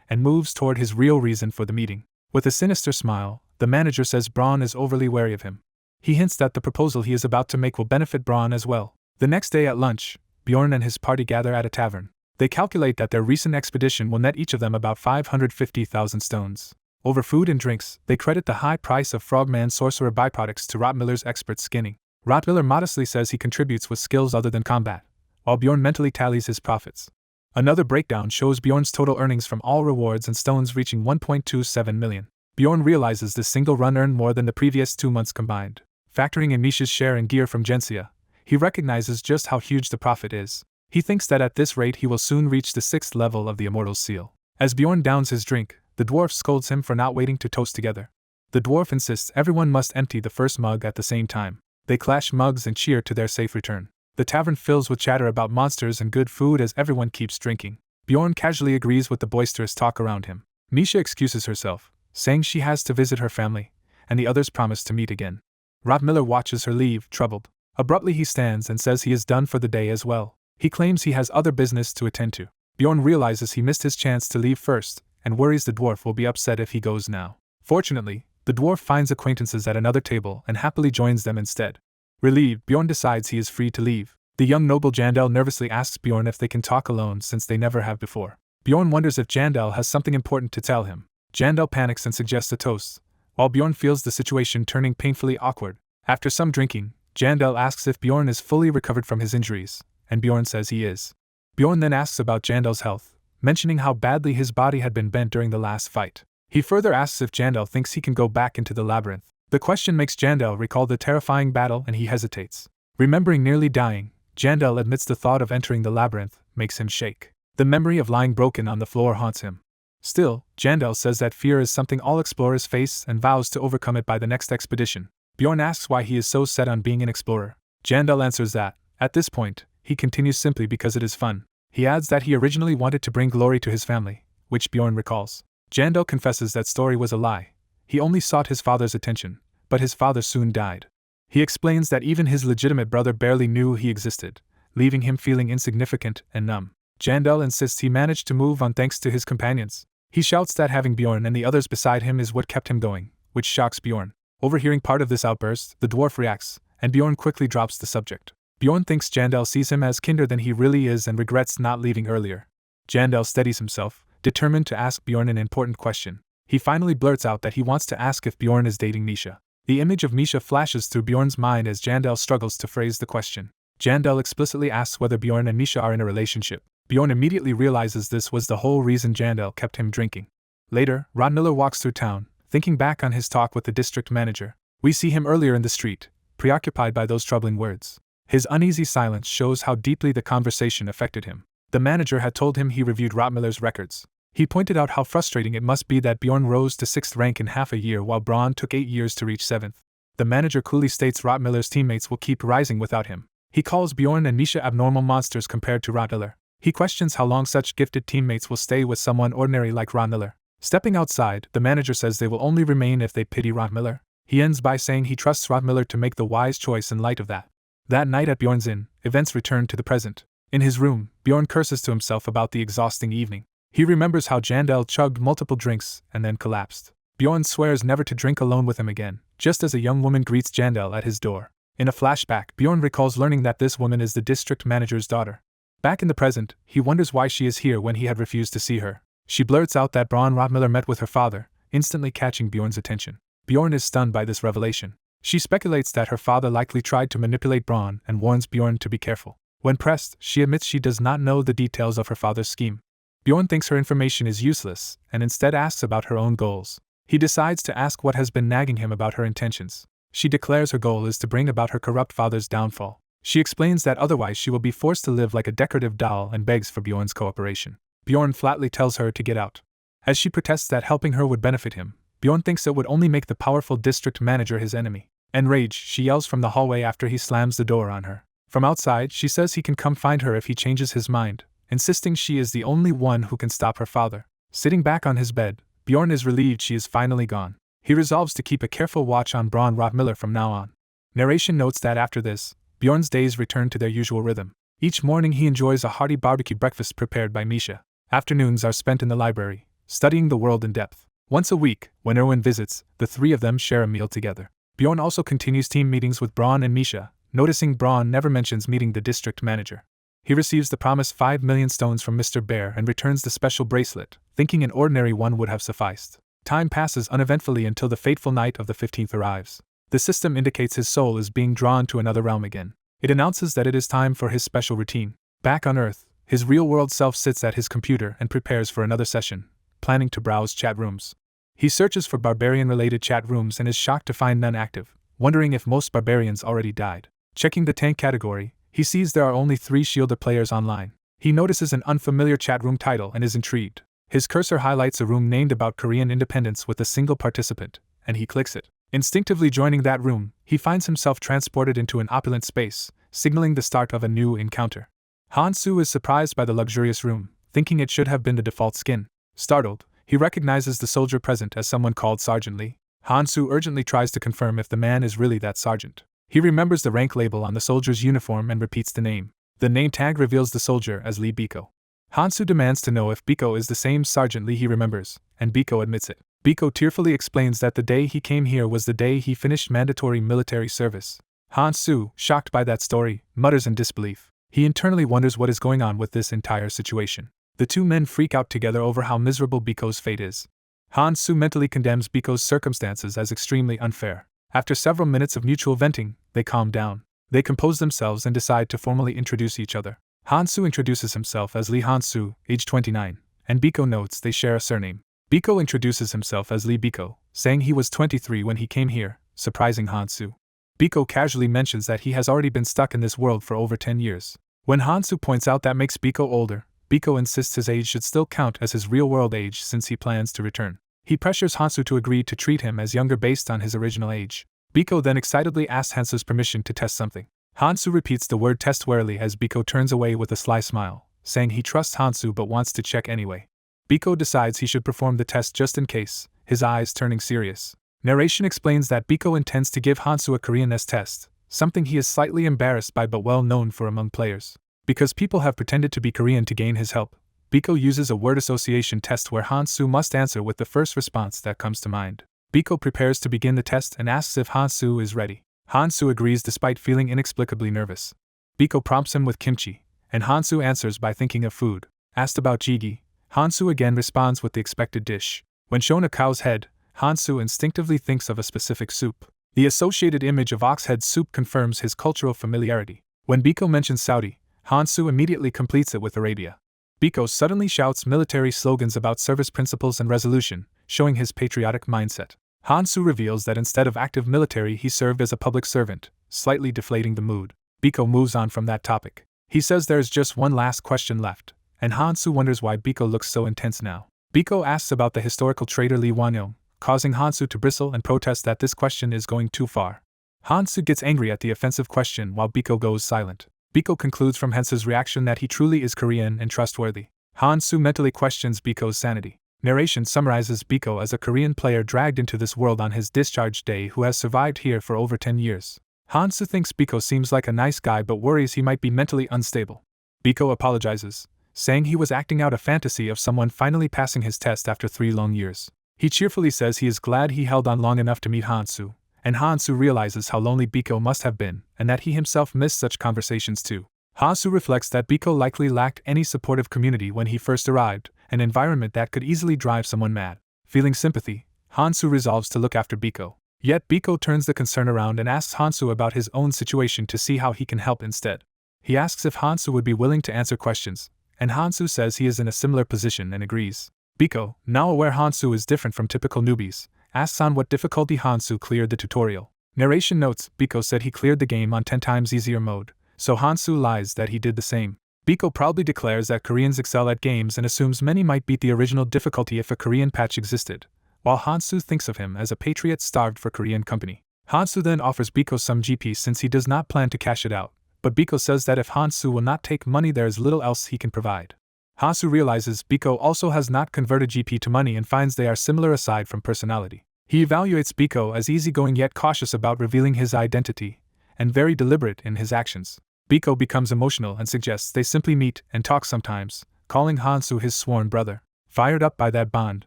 and moves toward his real reason for the meeting. With a sinister smile, the manager says Braun is overly wary of him. He hints that the proposal he is about to make will benefit Braun as well. The next day at lunch, Bjorn and his party gather at a tavern. They calculate that their recent expedition will net each of them about 550,000 stones. Over food and drinks, they credit the high price of Frogman Sorcerer byproducts to Rottmiller's expert skinning. Rottmiller modestly says he contributes with skills other than combat, while Bjorn mentally tallies his profits. Another breakdown shows Bjorn's total earnings from all rewards and stones reaching 1.27 million. Bjorn realizes this single run earned more than the previous 2 months combined. Factoring in Misha's share in gear from Gensia, he recognizes just how huge the profit is. He thinks that at this rate he will soon reach the 6th level of the Immortal's Seal. As Bjorn downs his drink, the dwarf scolds him for not waiting to toast together. The dwarf insists everyone must empty the first mug at the same time. They clash mugs and cheer to their safe return. The tavern fills with chatter about monsters and good food as everyone keeps drinking. Bjorn casually agrees with the boisterous talk around him. Misha excuses herself, saying she has to visit her family, and the others promise to meet again. Rottmiller watches her leave, troubled. Abruptly he stands and says he is done for the day as well. He claims he has other business to attend to. Bjorn realizes he missed his chance to leave first, and worries the dwarf will be upset if he goes now. Fortunately, the dwarf finds acquaintances at another table and happily joins them instead. Relieved, Bjorn decides he is free to leave. The young noble Jandel nervously asks Bjorn if they can talk alone since they never have before. Bjorn wonders if Jandel has something important to tell him. Jandel panics and suggests a toast, while Bjorn feels the situation turning painfully awkward. After some drinking, Jandel asks if Bjorn is fully recovered from his injuries, and Bjorn says he is. Bjorn then asks about Jandel's health, mentioning how badly his body had been bent during the last fight. He further asks if Jandel thinks he can go back into the labyrinth. The question makes Jandel recall the terrifying battle and he hesitates. Remembering nearly dying, Jandel admits the thought of entering the labyrinth makes him shake. The memory of lying broken on the floor haunts him. Still, Jandel says that fear is something all explorers face and vows to overcome it by the next expedition. Bjorn asks why he is so set on being an explorer. Jandel answers that, at this point, he continues simply because it is fun. He adds that he originally wanted to bring glory to his family, which Bjorn recalls. Jandel confesses that story was a lie. He only sought his father's attention, but his father soon died. He explains that even his legitimate brother barely knew he existed, leaving him feeling insignificant and numb. Jandel insists he managed to move on thanks to his companions. He shouts that having Bjorn and the others beside him is what kept him going, which shocks Bjorn. Overhearing part of this outburst, the dwarf reacts, and Bjorn quickly drops the subject. Bjorn thinks Jandel sees him as kinder than he really is and regrets not leaving earlier. Jandel steadies himself, determined to ask Bjorn an important question. He finally blurts out that he wants to ask if Bjorn is dating Misha. The image of Misha flashes through Bjorn's mind as Jandel struggles to phrase the question. Jandel explicitly asks whether Bjorn and Misha are in a relationship. Bjorn immediately realizes this was the whole reason Jandel kept him drinking. Later, Rottmiller walks through town, thinking back on his talk with the district manager. We see him earlier in the street, preoccupied by those troubling words. His uneasy silence shows how deeply the conversation affected him. The manager had told him he reviewed Rottmiller's records. He pointed out how frustrating it must be that Bjorn rose to 6th rank in half a year while Braun took 8 years to reach 7th. The manager coolly states Rottmiller's teammates will keep rising without him. He calls Bjorn and Misha abnormal monsters compared to Rottmiller. He questions how long such gifted teammates will stay with someone ordinary like Rottmiller. Stepping outside, the manager says they will only remain if they pity Rottmiller. He ends by saying he trusts Rottmiller to make the wise choice in light of that. That night at Bjorn's inn, events return to the present. In his room, Bjorn curses to himself about the exhausting evening. He remembers how Jandel chugged multiple drinks and then collapsed. Bjorn swears never to drink alone with him again, just as a young woman greets Jandel at his door. In a flashback, Bjorn recalls learning that this woman is the district manager's daughter. Back in the present, he wonders why she is here when he had refused to see her. She blurts out that Braun Rottmiller met with her father, instantly catching Bjorn's attention. Bjorn is stunned by this revelation. She speculates that her father likely tried to manipulate Braun and warns Bjorn to be careful. When pressed, she admits she does not know the details of her father's scheme. Bjorn thinks her information is useless and instead asks about her own goals. He decides to ask what has been nagging him about her intentions. She declares her goal is to bring about her corrupt father's downfall. She explains that otherwise she will be forced to live like a decorative doll and begs for Bjorn's cooperation. Bjorn flatly tells her to get out. As she protests that helping her would benefit him, Bjorn thinks it would only make the powerful district manager his enemy. Enraged, she yells from the hallway after he slams the door on her. From outside, she says he can come find her if he changes his mind, insisting she is the only one who can stop her father. Sitting back on his bed, Bjorn is relieved she is finally gone. He resolves to keep a careful watch on Braun Rottmiller from now on. Narration notes that after this, Bjorn's days return to their usual rhythm. Each morning he enjoys a hearty barbecue breakfast prepared by Misha. Afternoons are spent in the library, studying the world in depth. Once a week, when Erwin visits, the three of them share a meal together. Bjorn also continues team meetings with Braun and Misha, noticing Braun never mentions meeting the district manager. He receives the promised 5 million stones from Mr. Bear and returns the special bracelet, thinking an ordinary one would have sufficed. Time passes uneventfully until the fateful night of the 15th arrives. The system indicates his soul is being drawn to another realm again. It announces that it is time for his special routine. Back on Earth, his real-world self sits at his computer and prepares for another session, planning to browse chat rooms. He searches for Barbarian-related chat rooms and is shocked to find none active, wondering if most Barbarians already died. Checking the tank category, he sees there are only 3 shielded players online. He notices an unfamiliar chat room title and is intrigued. His cursor highlights a room named about Korean independence with a single participant, and he clicks it. Instinctively joining that room, he finds himself transported into an opulent space, signaling the start of a new encounter. Han-soo is surprised by the luxurious room, thinking it should have been the default skin. Startled, he recognizes the soldier present as someone called Sergeant Lee. Han-soo urgently tries to confirm if the man is really that sergeant. He remembers the rank label on the soldier's uniform and repeats the name. The name tag reveals the soldier as Lee Biko. Han-soo demands to know if Biko is the same Sergeant Lee he remembers, and Biko admits it. Biko tearfully explains that the day he came here was the day he finished mandatory military service. Han-soo, shocked by that story, mutters in disbelief. He internally wonders what is going on with this entire situation. The two men freak out together over how miserable Biko's fate is. Han-soo mentally condemns Biko's circumstances as extremely unfair. After several minutes of mutual venting, they calm down. They compose themselves and decide to formally introduce each other. Han-soo introduces himself as Lee Han-soo, age 29, and Biko notes they share a surname. Biko introduces himself as Lee Biko, saying he was 23 when he came here, surprising Han-soo. Biko casually mentions that he has already been stuck in this world for over 10 years. When Han-soo points out that makes Biko older, Biko insists his age should still count as his real-world age since he plans to return. He pressures Han-soo to agree to treat him as younger based on his original age. Biko then excitedly asks Han-soo's permission to test something. Han-soo repeats the word test warily as Biko turns away with a sly smile, saying he trusts Han-soo but wants to check anyway. Biko decides he should perform the test just in case, his eyes turning serious. Narration explains that Biko intends to give Han-soo a Korean-ness test, something he is slightly embarrassed by but well known for among players. Because people have pretended to be Korean to gain his help, Biko uses a word association test where Han-soo must answer with the first response that comes to mind. Biko prepares to begin the test and asks if Han-soo is ready. Han-soo agrees despite feeling inexplicably nervous. Biko prompts him with kimchi, and Han-soo answers by thinking of food. Asked about jjigae, Han-soo again responds with the expected dish. When shown a cow's head, Han-soo instinctively thinks of a specific soup. The associated image of ox head soup confirms his cultural familiarity. When Biko mentions Saudi, Han-soo immediately completes it with Arabia. Biko suddenly shouts military slogans about service principles and resolution, showing his patriotic mindset. Han-soo reveals that instead of active military he served as a public servant, slightly deflating the mood. Biko moves on from that topic. He says there is just one last question left, and Han-soo wonders why Biko looks so intense now. Biko asks about the historical traitor Lee Won-young, causing Han-soo to bristle and protest that this question is going too far. Han-soo gets angry at the offensive question while Biko goes silent. Biko concludes from Han-soo's reaction that he truly is Korean and trustworthy. Han-soo mentally questions Biko's sanity. Narration summarizes Biko as a Korean player dragged into this world on his discharge day who has survived here for over 10 years. Han-soo thinks Biko seems like a nice guy but worries he might be mentally unstable. Biko apologizes, saying he was acting out a fantasy of someone finally passing his test after 3 long years. He cheerfully says he is glad he held on long enough to meet Han-soo, and Han-soo realizes how lonely Biko must have been and that he himself missed such conversations too. Han-soo reflects that Biko likely lacked any supportive community when he first arrived, an environment that could easily drive someone mad. Feeling sympathy, Han-soo resolves to look after Biko. Yet Biko turns the concern around and asks Hansu about his own situation to see how he can help instead. He asks if Hansu would be willing to answer questions, and Hansu says he is in a similar position and agrees. Biko, now aware Hansu is different from typical newbies, asks on what difficulty Hansu cleared the tutorial. Narration notes, Biko said he cleared the game on 10 times easier mode, so Hansu lies that he did the same. Biko proudly declares that Koreans excel at games and assumes many might beat the original difficulty if a Korean patch existed, while Hansu thinks of him as a patriot starved for Korean company. Hansu then offers Biko some GP since he does not plan to cash it out, but Biko says that if Hansu will not take money there is little else he can provide. Hansu realizes Biko also has not converted GP to money and finds they are similar aside from personality. He evaluates Biko as easygoing yet cautious about revealing his identity, and very deliberate in his actions. Biko becomes emotional and suggests they simply meet and talk sometimes, calling Hansu his sworn brother. Fired up by that bond,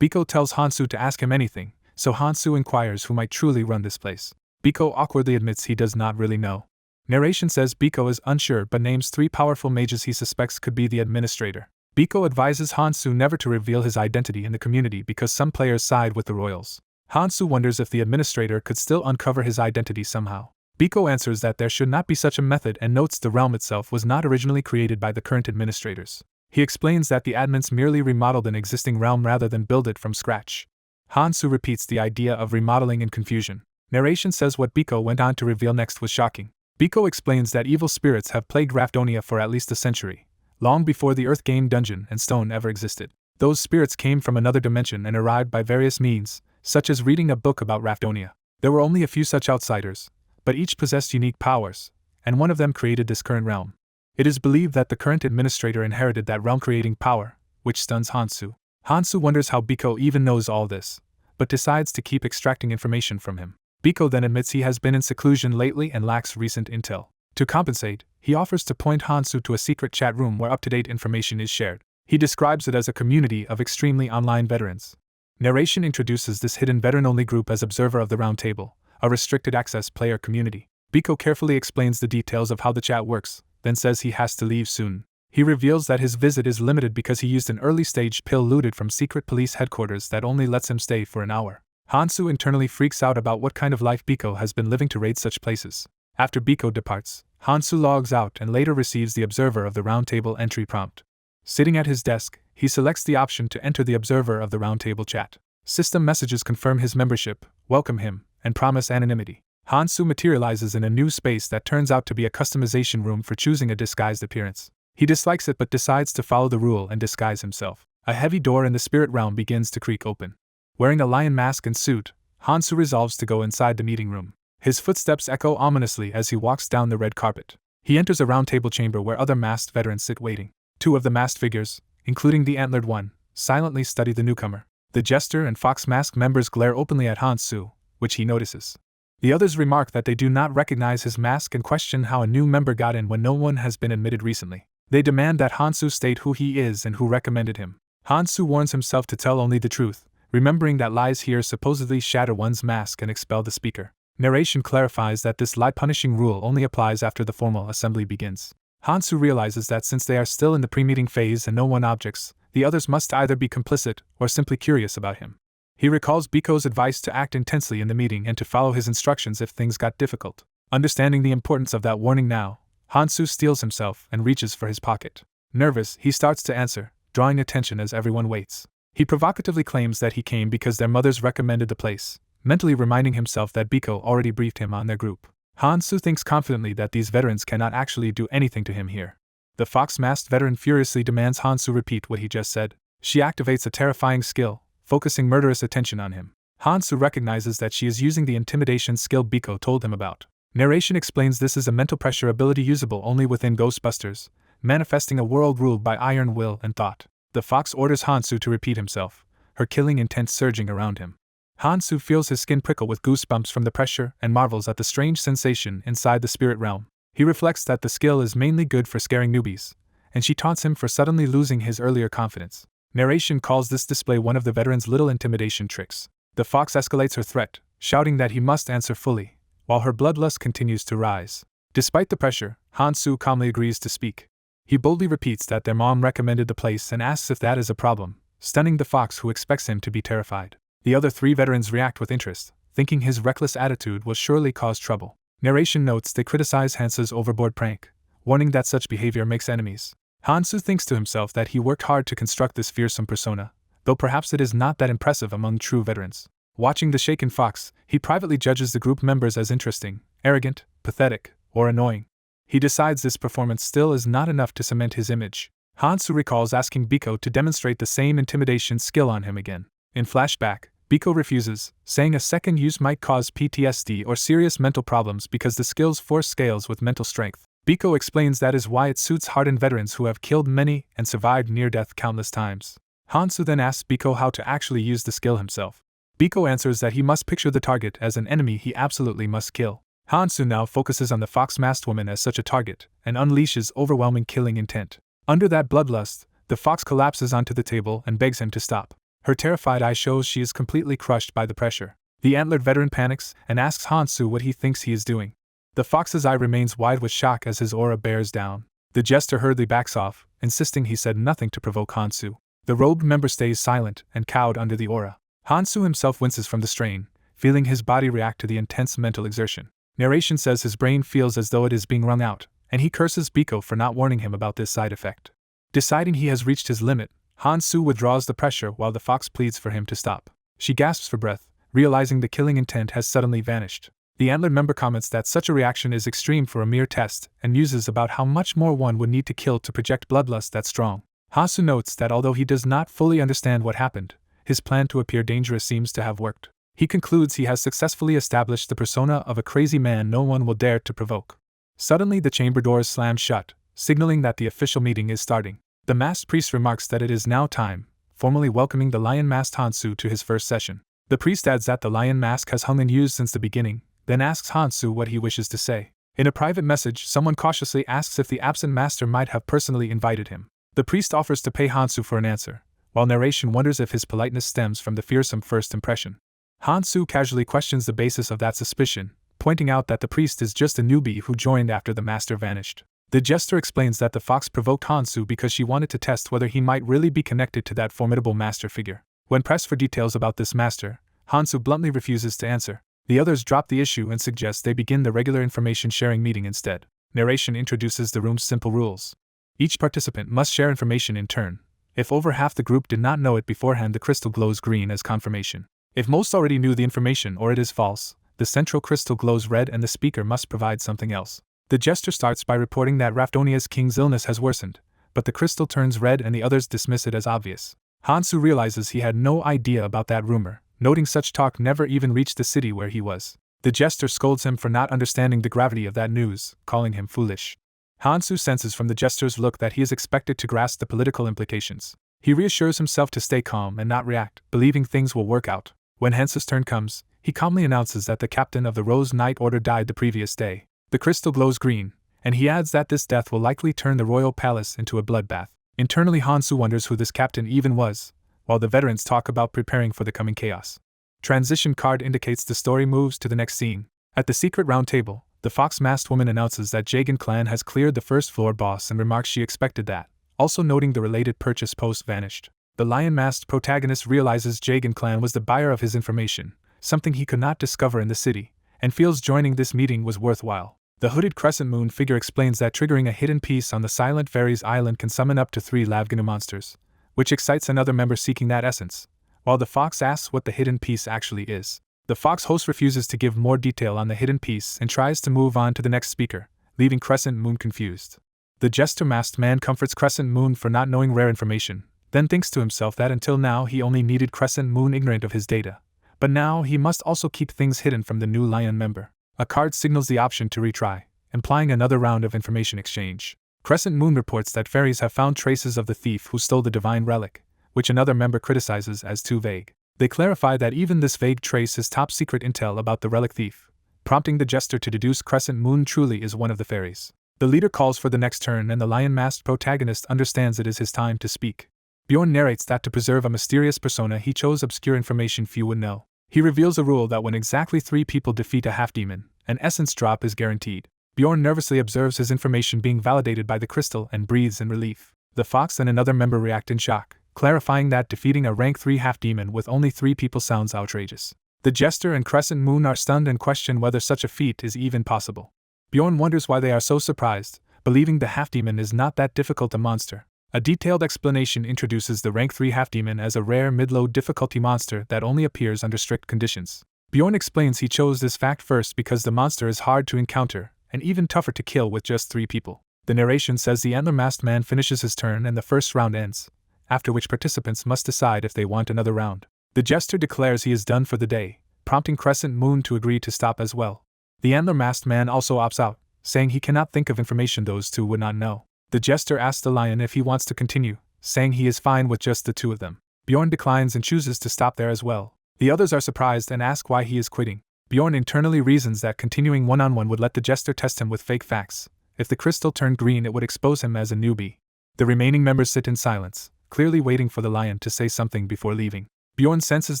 Biko tells Hansu to ask him anything, so Hansu inquires who might truly run this place. Biko awkwardly admits he does not really know. Narration says Biko is unsure but names 3 powerful mages he suspects could be the administrator. Biko advises Hansu never to reveal his identity in the community because some players side with the royals. Hansu wonders if the administrator could still uncover his identity somehow. Biko answers that there should not be such a method and notes the realm itself was not originally created by the current administrators. He explains that the admins merely remodeled an existing realm rather than build it from scratch. Hansu repeats the idea of remodeling in confusion. Narration says what Biko went on to reveal next was shocking. Biko explains that evil spirits have plagued Raponia for at least a century, long before the Earth Game Dungeon and Stone ever existed. Those spirits came from another dimension and arrived by various means, such as reading a book about Raponia. There were only a few such outsiders, but each possessed unique powers, and one of them created this current realm. It is believed that the current administrator inherited that realm-creating power, which stuns Hansu. Hansu wonders how Biko even knows all this, but decides to keep extracting information from him. Biko then admits he has been in seclusion lately and lacks recent intel. To compensate, he offers to point Hansu to a secret chat room where up-to-date information is shared. He describes it as a community of extremely online veterans. Narration introduces this hidden veteran-only group as Observer of the Round Table, a restricted-access player community. Biko carefully explains the details of how the chat works, then says he has to leave soon. He reveals that his visit is limited because he used an early-stage pill looted from secret police headquarters that only lets him stay for an hour. Hansu internally freaks out about what kind of life Biko has been living to raid such places. After Biko departs, Hansu logs out and later receives the Observer of the Round Table entry prompt. Sitting at his desk, he selects the option to enter the Observer of the Round Table chat. System messages confirm his membership, welcome him, and promise anonymity. Hansu materializes in a new space that turns out to be a customization room for choosing a disguised appearance. He dislikes it but decides to follow the rule and disguise himself. A heavy door in the spirit realm begins to creak open. Wearing a lion mask and suit, Hansu resolves to go inside the meeting room. His footsteps echo ominously as he walks down the red carpet. He enters a round table chamber where other masked veterans sit waiting. 2 of the masked figures, including the antlered one, silently study the newcomer. The Jester and Fox Mask members glare openly at Hansu, which he notices. The others remark that they do not recognize his mask and question how a new member got in when no one has been admitted recently. They demand that Hansu state who he is and who recommended him. Hansu warns himself to tell only the truth, remembering that lies here supposedly shatter one's mask and expel the speaker. Narration clarifies that this lie-punishing rule only applies after the formal assembly begins. Hansu realizes that since they are still in the pre-meeting phase and no one objects, the others must either be complicit or simply curious about him. He recalls Biko's advice to act intensely in the meeting and to follow his instructions if things got difficult. Understanding the importance of that warning now, Hansu steels himself and reaches for his pocket. Nervous, he starts to answer, drawing attention as everyone waits. He provocatively claims that he came because their mothers recommended the place, mentally reminding himself that Biko already briefed him on their group. Hansu thinks confidently that these veterans cannot actually do anything to him here. The fox-masked veteran furiously demands Hansu repeat what he just said. She activates a terrifying skill, focusing murderous attention on him. Hansu recognizes that she is using the intimidation skill Biko told him about. Narration explains this is a mental pressure ability usable only within Ghostbusters, manifesting a world ruled by iron will and thought. The fox orders Hansu to repeat himself, her killing intent surging around him. Hansu feels his skin prickle with goosebumps from the pressure and marvels at the strange sensation inside the spirit realm. He reflects that the skill is mainly good for scaring newbies, and she taunts him for suddenly losing his earlier confidence. Narration calls this display one of the veteran's little intimidation tricks. The fox escalates her threat, shouting that he must answer fully, while her bloodlust continues to rise. Despite the pressure, Hansu calmly agrees to speak. He boldly repeats that their mom recommended the place and asks if that is a problem, stunning the fox who expects him to be terrified. The other 3 veterans react with interest, thinking his reckless attitude will surely cause trouble. Narration notes they criticize Hansu's overboard prank, warning that such behavior makes enemies. Hansu thinks to himself that he worked hard to construct this fearsome persona, though perhaps it is not that impressive among true veterans. Watching the shaken fox, he privately judges the group members as interesting, arrogant, pathetic, or annoying. He decides this performance still is not enough to cement his image. Hansu recalls asking Biko to demonstrate the same intimidation skill on him again. In flashback, Biko refuses, saying a second use might cause PTSD or serious mental problems because the skill's force scales with mental strength. Biko explains that is why it suits hardened veterans who have killed many and survived near-death countless times. Hansu then asks Biko how to actually use the skill himself. Biko answers that he must picture the target as an enemy he absolutely must kill. Hansu now focuses on the fox-masked woman as such a target, and unleashes overwhelming killing intent. Under that bloodlust, the fox collapses onto the table and begs him to stop. Her terrified eye shows she is completely crushed by the pressure. The antlered veteran panics and asks Hansu what he thinks he is doing. The fox's eye remains wide with shock as his aura bears down. The jester hurriedly backs off, insisting he said nothing to provoke Hansu. The robed member stays silent and cowed under the aura. Hansu himself winces from the strain, feeling his body react to the intense mental exertion. Narration says his brain feels as though it is being wrung out, and he curses Biko for not warning him about this side effect. Deciding he has reached his limit, Hansu withdraws the pressure while the fox pleads for him to stop. She gasps for breath, realizing the killing intent has suddenly vanished. The antlered member comments that such a reaction is extreme for a mere test and muses about how much more one would need to kill to project bloodlust that strong. Hansu notes that although he does not fully understand what happened, his plan to appear dangerous seems to have worked. He concludes he has successfully established the persona of a crazy man no one will dare to provoke. Suddenly the chamber doors slam shut, signaling that the official meeting is starting. The masked priest remarks that it is now time, formally welcoming the lion-masked Hansu to his first session. The priest adds that the lion mask has hung in use since the beginning, then asks Hansu what he wishes to say. In a private message, someone cautiously asks if the absent master might have personally invited him. The priest offers to pay Hansu for an answer, while narration wonders if his politeness stems from the fearsome first impression. Hansu casually questions the basis of that suspicion, pointing out that the priest is just a newbie who joined after the master vanished. The jester explains that the fox provoked Hansu because she wanted to test whether he might really be connected to that formidable master figure. When pressed for details about this master, Hansu bluntly refuses to answer. The others drop the issue and suggest they begin the regular information-sharing meeting instead. Narration introduces the room's simple rules. Each participant must share information in turn. If over half the group did not know it beforehand, the crystal glows green as confirmation. If most already knew the information or it is false, the central crystal glows red and the speaker must provide something else. The jester starts by reporting that Raponia's king's illness has worsened, but the crystal turns red and the others dismiss it as obvious. Hansu realizes he had no idea about that rumor, noting such talk never even reached the city where he was. The jester scolds him for not understanding the gravity of that news, calling him foolish. Hansu senses from the jester's look that he is expected to grasp the political implications. He reassures himself to stay calm and not react, believing things will work out. When Hansu's turn comes, he calmly announces that the captain of the Rose Knight Order died the previous day. The crystal glows green, and he adds that this death will likely turn the royal palace into a bloodbath. Internally, Hansu wonders who this captain even was, while the veterans talk about preparing for the coming chaos. Transition card indicates the story moves to the next scene. At the secret round table, the fox-masked woman announces that Jagan clan has cleared the first floor boss and remarks she expected that, also noting the related purchase post vanished. The lion-masked protagonist realizes Jagan clan was the buyer of his information, something he could not discover in the city, and feels joining this meeting was worthwhile. The hooded crescent moon figure explains that triggering a hidden piece on the Silent Fairies Island can summon up to 3 Lavganu monsters, which excites another member seeking that essence, while the fox asks what the hidden piece actually is. The fox host refuses to give more detail on the hidden piece and tries to move on to the next speaker, leaving Crescent Moon confused. The jester-masked man comforts Crescent Moon for not knowing rare information, then thinks to himself that until now he only needed Crescent Moon ignorant of his data, but now he must also keep things hidden from the new lion member. A card signals the option to retry, implying another round of information exchange. Crescent Moon reports that fairies have found traces of the thief who stole the divine relic, which another member criticizes as too vague. They clarify that even this vague trace is top secret intel about the relic thief, prompting the jester to deduce Crescent Moon truly is one of the fairies. The leader calls for the next turn and the lion-masked protagonist understands it is his time to speak. Bjorn narrates that to preserve a mysterious persona he chose obscure information few would know. He reveals a rule that when exactly 3 people defeat a half-demon, an essence drop is guaranteed. Bjorn nervously observes his information being validated by the crystal and breathes in relief. The fox and another member react in shock, clarifying that defeating a rank 3 half-demon with only 3 people sounds outrageous. The Jester and Crescent Moon are stunned and question whether such a feat is even possible. Bjorn wonders why they are so surprised, believing the half-demon is not that difficult a monster. A detailed explanation introduces the rank 3 half-demon as a rare mid-low difficulty monster that only appears under strict conditions. Bjorn explains he chose this fact first because the monster is hard to encounter, and even tougher to kill with just 3 people. The narration says the antler-masked man finishes his turn and the first round ends, after which participants must decide if they want another round. The Jester declares he is done for the day, prompting Crescent Moon to agree to stop as well. The antler-masked man also opts out, saying he cannot think of information those two would not know. The Jester asks the Lion if he wants to continue, saying he is fine with just the 2 of them. Bjorn declines and chooses to stop there as well. The others are surprised and ask why he is quitting. Bjorn internally reasons that continuing one-on-one would let the Jester test him with fake facts. If the crystal turned green, it would expose him as a newbie. The remaining members sit in silence, clearly waiting for the Lion to say something before leaving. Bjorn senses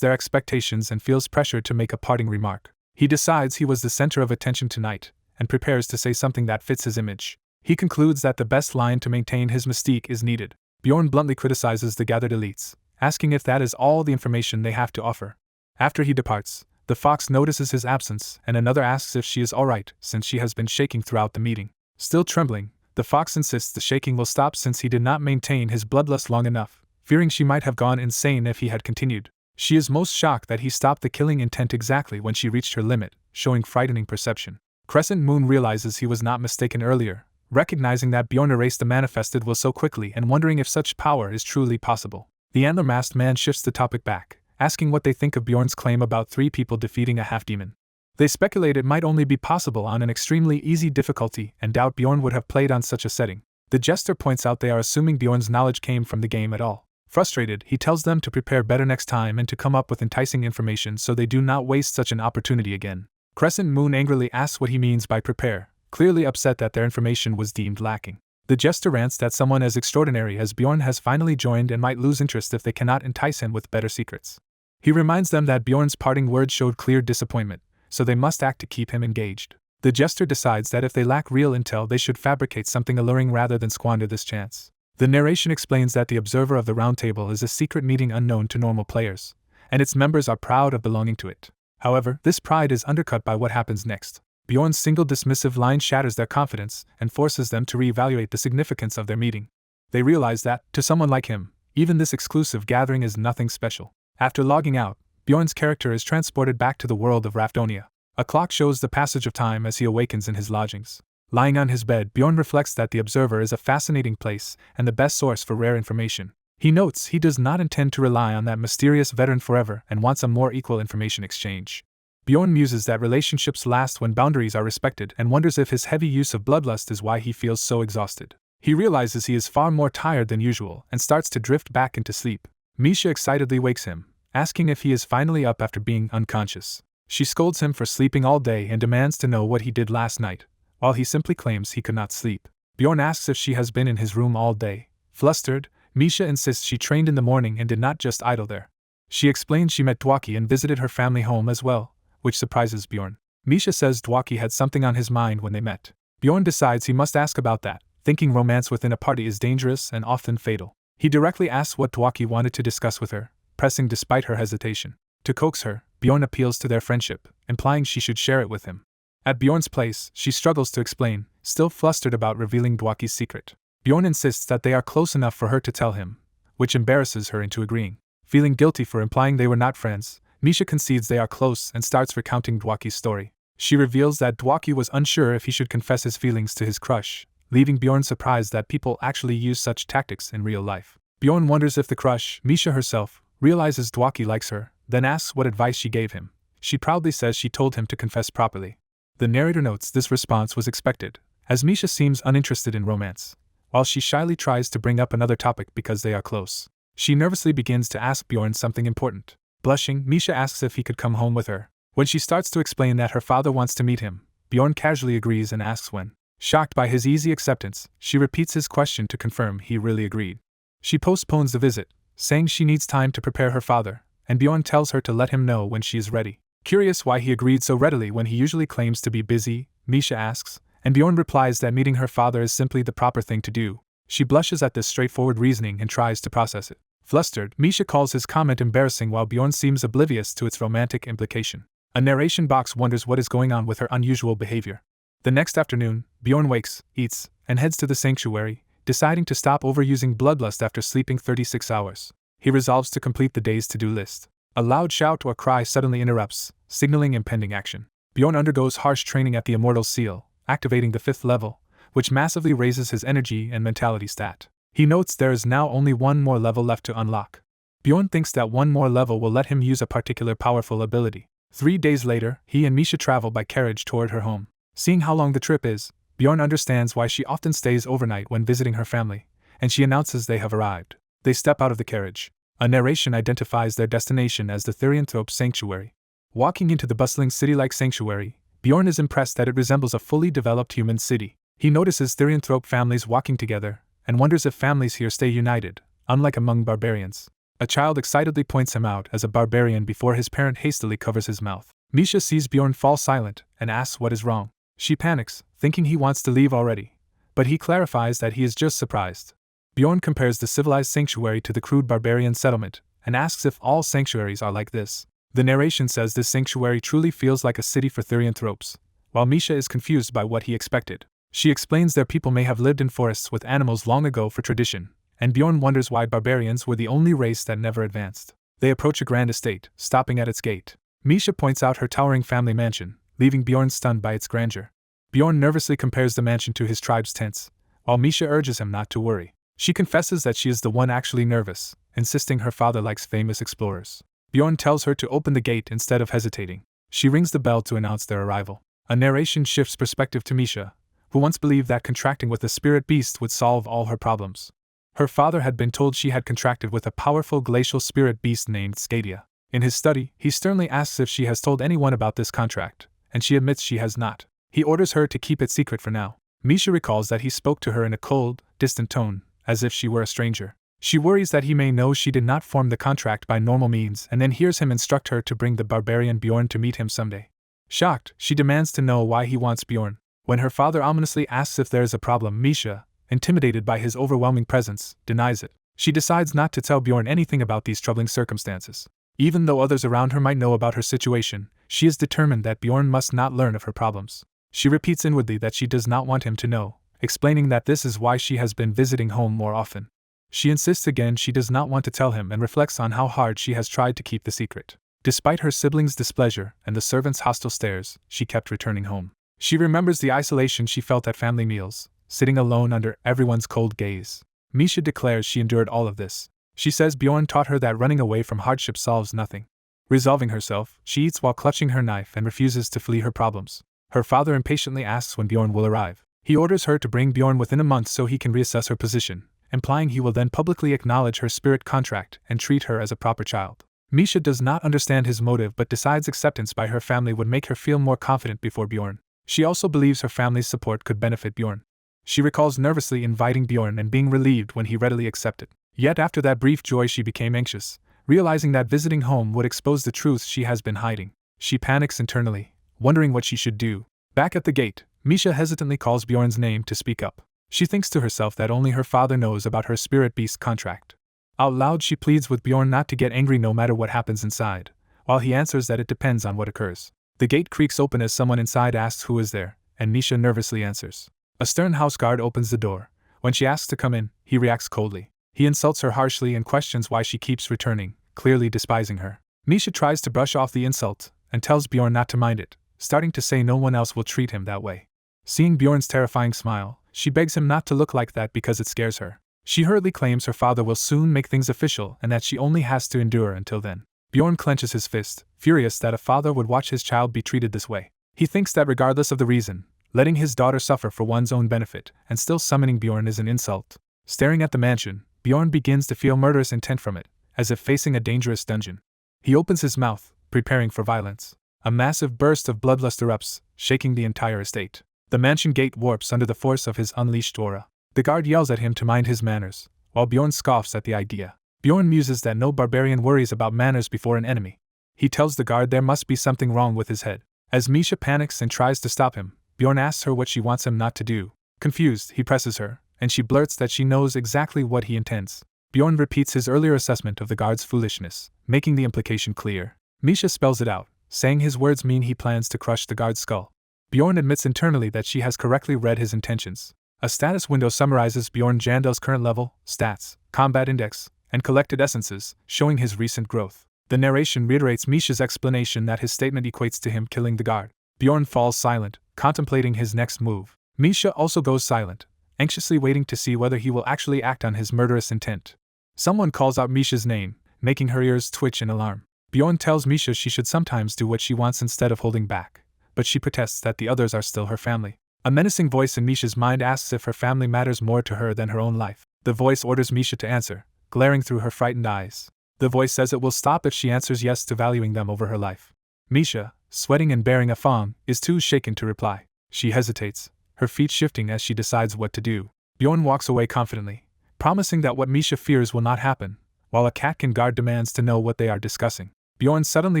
their expectations and feels pressured to make a parting remark. He decides he was the center of attention tonight, and prepares to say something that fits his image. He concludes that the best Lion to maintain his mystique is needed. Bjorn bluntly criticizes the gathered elites, asking if that is all the information they have to offer. After he departs, the fox notices his absence, and another asks if she is alright, since she has been shaking throughout the meeting. Still trembling, the fox insists the shaking will stop since he did not maintain his bloodlust long enough, fearing she might have gone insane if he had continued. She is most shocked that he stopped the killing intent exactly when she reached her limit, showing frightening perception. Crescent Moon realizes he was not mistaken earlier, recognizing that Bjorn erased the manifested will so quickly and wondering if such power is truly possible. The antler-masked man shifts the topic back, asking what they think of Bjorn's claim about 3 people defeating a half-demon. They speculate it might only be possible on an extremely easy difficulty and doubt Bjorn would have played on such a setting. The Jester points out they are assuming Bjorn's knowledge came from the game at all. Frustrated, he tells them to prepare better next time and to come up with enticing information so they do not waste such an opportunity again. Crescent Moon angrily asks what he means by prepare, clearly upset that their information was deemed lacking. The Jester rants that someone as extraordinary as Bjorn has finally joined and might lose interest if they cannot entice him with better secrets. He reminds them that Bjorn's parting words showed clear disappointment, so they must act to keep him engaged. The Jester decides that if they lack real intel, they should fabricate something alluring rather than squander this chance. The narration explains that the Observer of the Round Table is a secret meeting unknown to normal players, and its members are proud of belonging to it. However, this pride is undercut by what happens next. Bjorn's single dismissive line shatters their confidence and forces them to reevaluate the significance of their meeting. They realize that, to someone like him, even this exclusive gathering is nothing special. After logging out, Bjorn's character is transported back to the world of Raponia. A clock shows the passage of time as he awakens in his lodgings. Lying on his bed, Bjorn reflects that the Observer is a fascinating place and the best source for rare information. He notes he does not intend to rely on that mysterious veteran forever and wants a more equal information exchange. Bjorn muses that relationships last when boundaries are respected and wonders if his heavy use of bloodlust is why he feels so exhausted. He realizes he is far more tired than usual and starts to drift back into sleep. Misha excitedly wakes him, asking if he is finally up after being unconscious. She scolds him for sleeping all day and demands to know what he did last night, while he simply claims he could not sleep. Bjorn asks if she has been in his room all day. Flustered, Misha insists she trained in the morning and did not just idle there. She explains she met Dwaki and visited her family home as well, which surprises Bjorn. Misha says Dwaki had something on his mind when they met. Bjorn decides he must ask about that, thinking romance within a party is dangerous and often fatal. He directly asks what Dwaki wanted to discuss with her, pressing despite her hesitation. To coax her, Bjorn appeals to their friendship, implying she should share it with him. At Bjorn's place, she struggles to explain, still flustered about revealing Dwaki's secret. Bjorn insists that they are close enough for her to tell him, which embarrasses her into agreeing. Feeling guilty for implying they were not friends, Misha concedes they are close and starts recounting Dwaki's story. She reveals that Dwaki was unsure if he should confess his feelings to his crush, leaving Bjorn surprised that people actually use such tactics in real life. Bjorn wonders if the crush, Misha herself, realizes Dwaki likes her, then asks what advice she gave him. She proudly says she told him to confess properly. The narrator notes this response was expected, as Misha seems uninterested in romance, while she shyly tries to bring up another topic because they are close. She nervously begins to ask Bjorn something important. Blushing, Misha asks if he could come home with her. When she starts to explain that her father wants to meet him, Bjorn casually agrees and asks when. Shocked by his easy acceptance, she repeats his question to confirm he really agreed. She postpones the visit, saying she needs time to prepare her father, and Bjorn tells her to let him know when she is ready. Curious why he agreed so readily when he usually claims to be busy, Misha asks, and Bjorn replies that meeting her father is simply the proper thing to do. She blushes at this straightforward reasoning and tries to process it. Flustered, Misha calls his comment embarrassing while Bjorn seems oblivious to its romantic implication. A narration box wonders what is going on with her unusual behavior. The next afternoon, Bjorn wakes, eats, and heads to the sanctuary, deciding to stop overusing bloodlust after sleeping 36 hours. He resolves to complete the day's to-do list. A loud shout or cry suddenly interrupts, signaling impending action. Bjorn undergoes harsh training at the Immortal Seal, activating the 5th level, which massively raises his energy and mentality stat. He notes there is now only one more level left to unlock. Bjorn thinks that one more level will let him use a particular powerful ability. 3 days later, he and Misha travel by carriage toward her home. Seeing how long the trip is, Bjorn understands why she often stays overnight when visiting her family, and she announces they have arrived. They step out of the carriage. A narration identifies their destination as the Therianthrope Sanctuary. Walking into the bustling city-like sanctuary, Bjorn is impressed that it resembles a fully developed human city. He notices Therianthrope families walking together, and wonders if families here stay united, unlike among barbarians. A child excitedly points him out as a barbarian before his parent hastily covers his mouth. Misha sees Bjorn fall silent and asks what is wrong. She panics, thinking he wants to leave already, but he clarifies that he is just surprised. Bjorn compares the civilized sanctuary to the crude barbarian settlement, and asks if all sanctuaries are like this. The narration says this sanctuary truly feels like a city for Therianthropes, while Misha is confused by what he expected. She explains their people may have lived in forests with animals long ago for tradition, and Bjorn wonders why barbarians were the only race that never advanced. They approach a grand estate, stopping at its gate. Misha points out her towering family mansion, leaving Bjorn stunned by its grandeur. Bjorn nervously compares the mansion to his tribe's tents, while Misha urges him not to worry. She confesses that she is the one actually nervous, insisting her father likes famous explorers. Bjorn tells her to open the gate instead of hesitating. She rings the bell to announce their arrival. A narration shifts perspective to Misha, who once believed that contracting with a spirit beast would solve all her problems. Her father had been told she had contracted with a powerful glacial spirit beast named Scadia. In his study, he sternly asks if she has told anyone about this contract, and she admits she has not. He orders her to keep it secret for now. Misha recalls that he spoke to her in a cold, distant tone, as if she were a stranger. She worries that he may know she did not form the contract by normal means and then hears him instruct her to bring the barbarian Bjorn to meet him someday. Shocked, she demands to know why he wants Bjorn. When her father ominously asks if there is a problem, Misha, intimidated by his overwhelming presence, denies it. She decides not to tell Bjorn anything about these troubling circumstances. Even though others around her might know about her situation, she is determined that Bjorn must not learn of her problems. She repeats inwardly that she does not want him to know, explaining that this is why she has been visiting home more often. She insists again she does not want to tell him and reflects on how hard she has tried to keep the secret. Despite her siblings' displeasure and the servants' hostile stares, she kept returning home. She remembers the isolation she felt at family meals, sitting alone under everyone's cold gaze. Misha declares she endured all of this. She says Bjorn taught her that running away from hardship solves nothing. Resolving herself, she eats while clutching her knife and refuses to flee her problems. Her father impatiently asks when Bjorn will arrive. He orders her to bring Bjorn within a month so he can reassess her position, implying he will then publicly acknowledge her spirit contract and treat her as a proper child. Misha does not understand his motive but decides acceptance by her family would make her feel more confident before Bjorn. She also believes her family's support could benefit Bjorn. She recalls nervously inviting Bjorn and being relieved when he readily accepted. Yet after that brief joy she became anxious, realizing that visiting home would expose the truths she has been hiding. She panics internally, wondering what she should do. Back at the gate, Misha hesitantly calls Bjorn's name to speak up. She thinks to herself that only her father knows about her spirit beast contract. Out loud she pleads with Bjorn not to get angry no matter what happens inside, while he answers that it depends on what occurs. The gate creaks open as someone inside asks who is there, and Misha nervously answers. A stern house guard opens the door. When she asks to come in, he reacts coldly. He insults her harshly and questions why she keeps returning, clearly despising her. Misha tries to brush off the insult, and tells Bjorn not to mind it, starting to say no one else will treat him that way. Seeing Bjorn's terrifying smile, she begs him not to look like that because it scares her. She hurriedly claims her father will soon make things official and that she only has to endure until then. Bjorn clenches his fist, furious that a father would watch his child be treated this way. He thinks that regardless of the reason, letting his daughter suffer for one's own benefit and still summoning Bjorn is an insult. Staring at the mansion, Bjorn begins to feel murderous intent from it, as if facing a dangerous dungeon. He opens his mouth, preparing for violence. A massive burst of bloodlust erupts, shaking the entire estate. The mansion gate warps under the force of his unleashed aura. The guard yells at him to mind his manners, while Bjorn scoffs at the idea. Bjorn muses that no barbarian worries about manners before an enemy. He tells the guard there must be something wrong with his head. As Misha panics and tries to stop him, Bjorn asks her what she wants him not to do. Confused, he presses her, and she blurts that she knows exactly what he intends. Bjorn repeats his earlier assessment of the guard's foolishness, making the implication clear. Misha spells it out, saying his words mean he plans to crush the guard's skull. Bjorn admits internally that she has correctly read his intentions. A status window summarizes Bjorn Jandel's current level, stats, combat index, and collected essences, showing his recent growth. The narration reiterates Misha's explanation that his statement equates to him killing the guard. Bjorn falls silent, contemplating his next move. Misha also goes silent, anxiously waiting to see whether he will actually act on his murderous intent. Someone calls out Misha's name, making her ears twitch in alarm. Bjorn tells Misha she should sometimes do what she wants instead of holding back, but she protests that the others are still her family. A menacing voice in Misha's mind asks if her family matters more to her than her own life. The voice orders Misha to answer, glaring through her frightened eyes. The voice says it will stop if she answers yes to valuing them over her life. Misha, sweating and bearing a fawn, is too shaken to reply. She hesitates, her feet shifting as she decides what to do. Bjorn walks away confidently, promising that what Misha fears will not happen, while a Katkin guard demands to know what they are discussing. Bjorn suddenly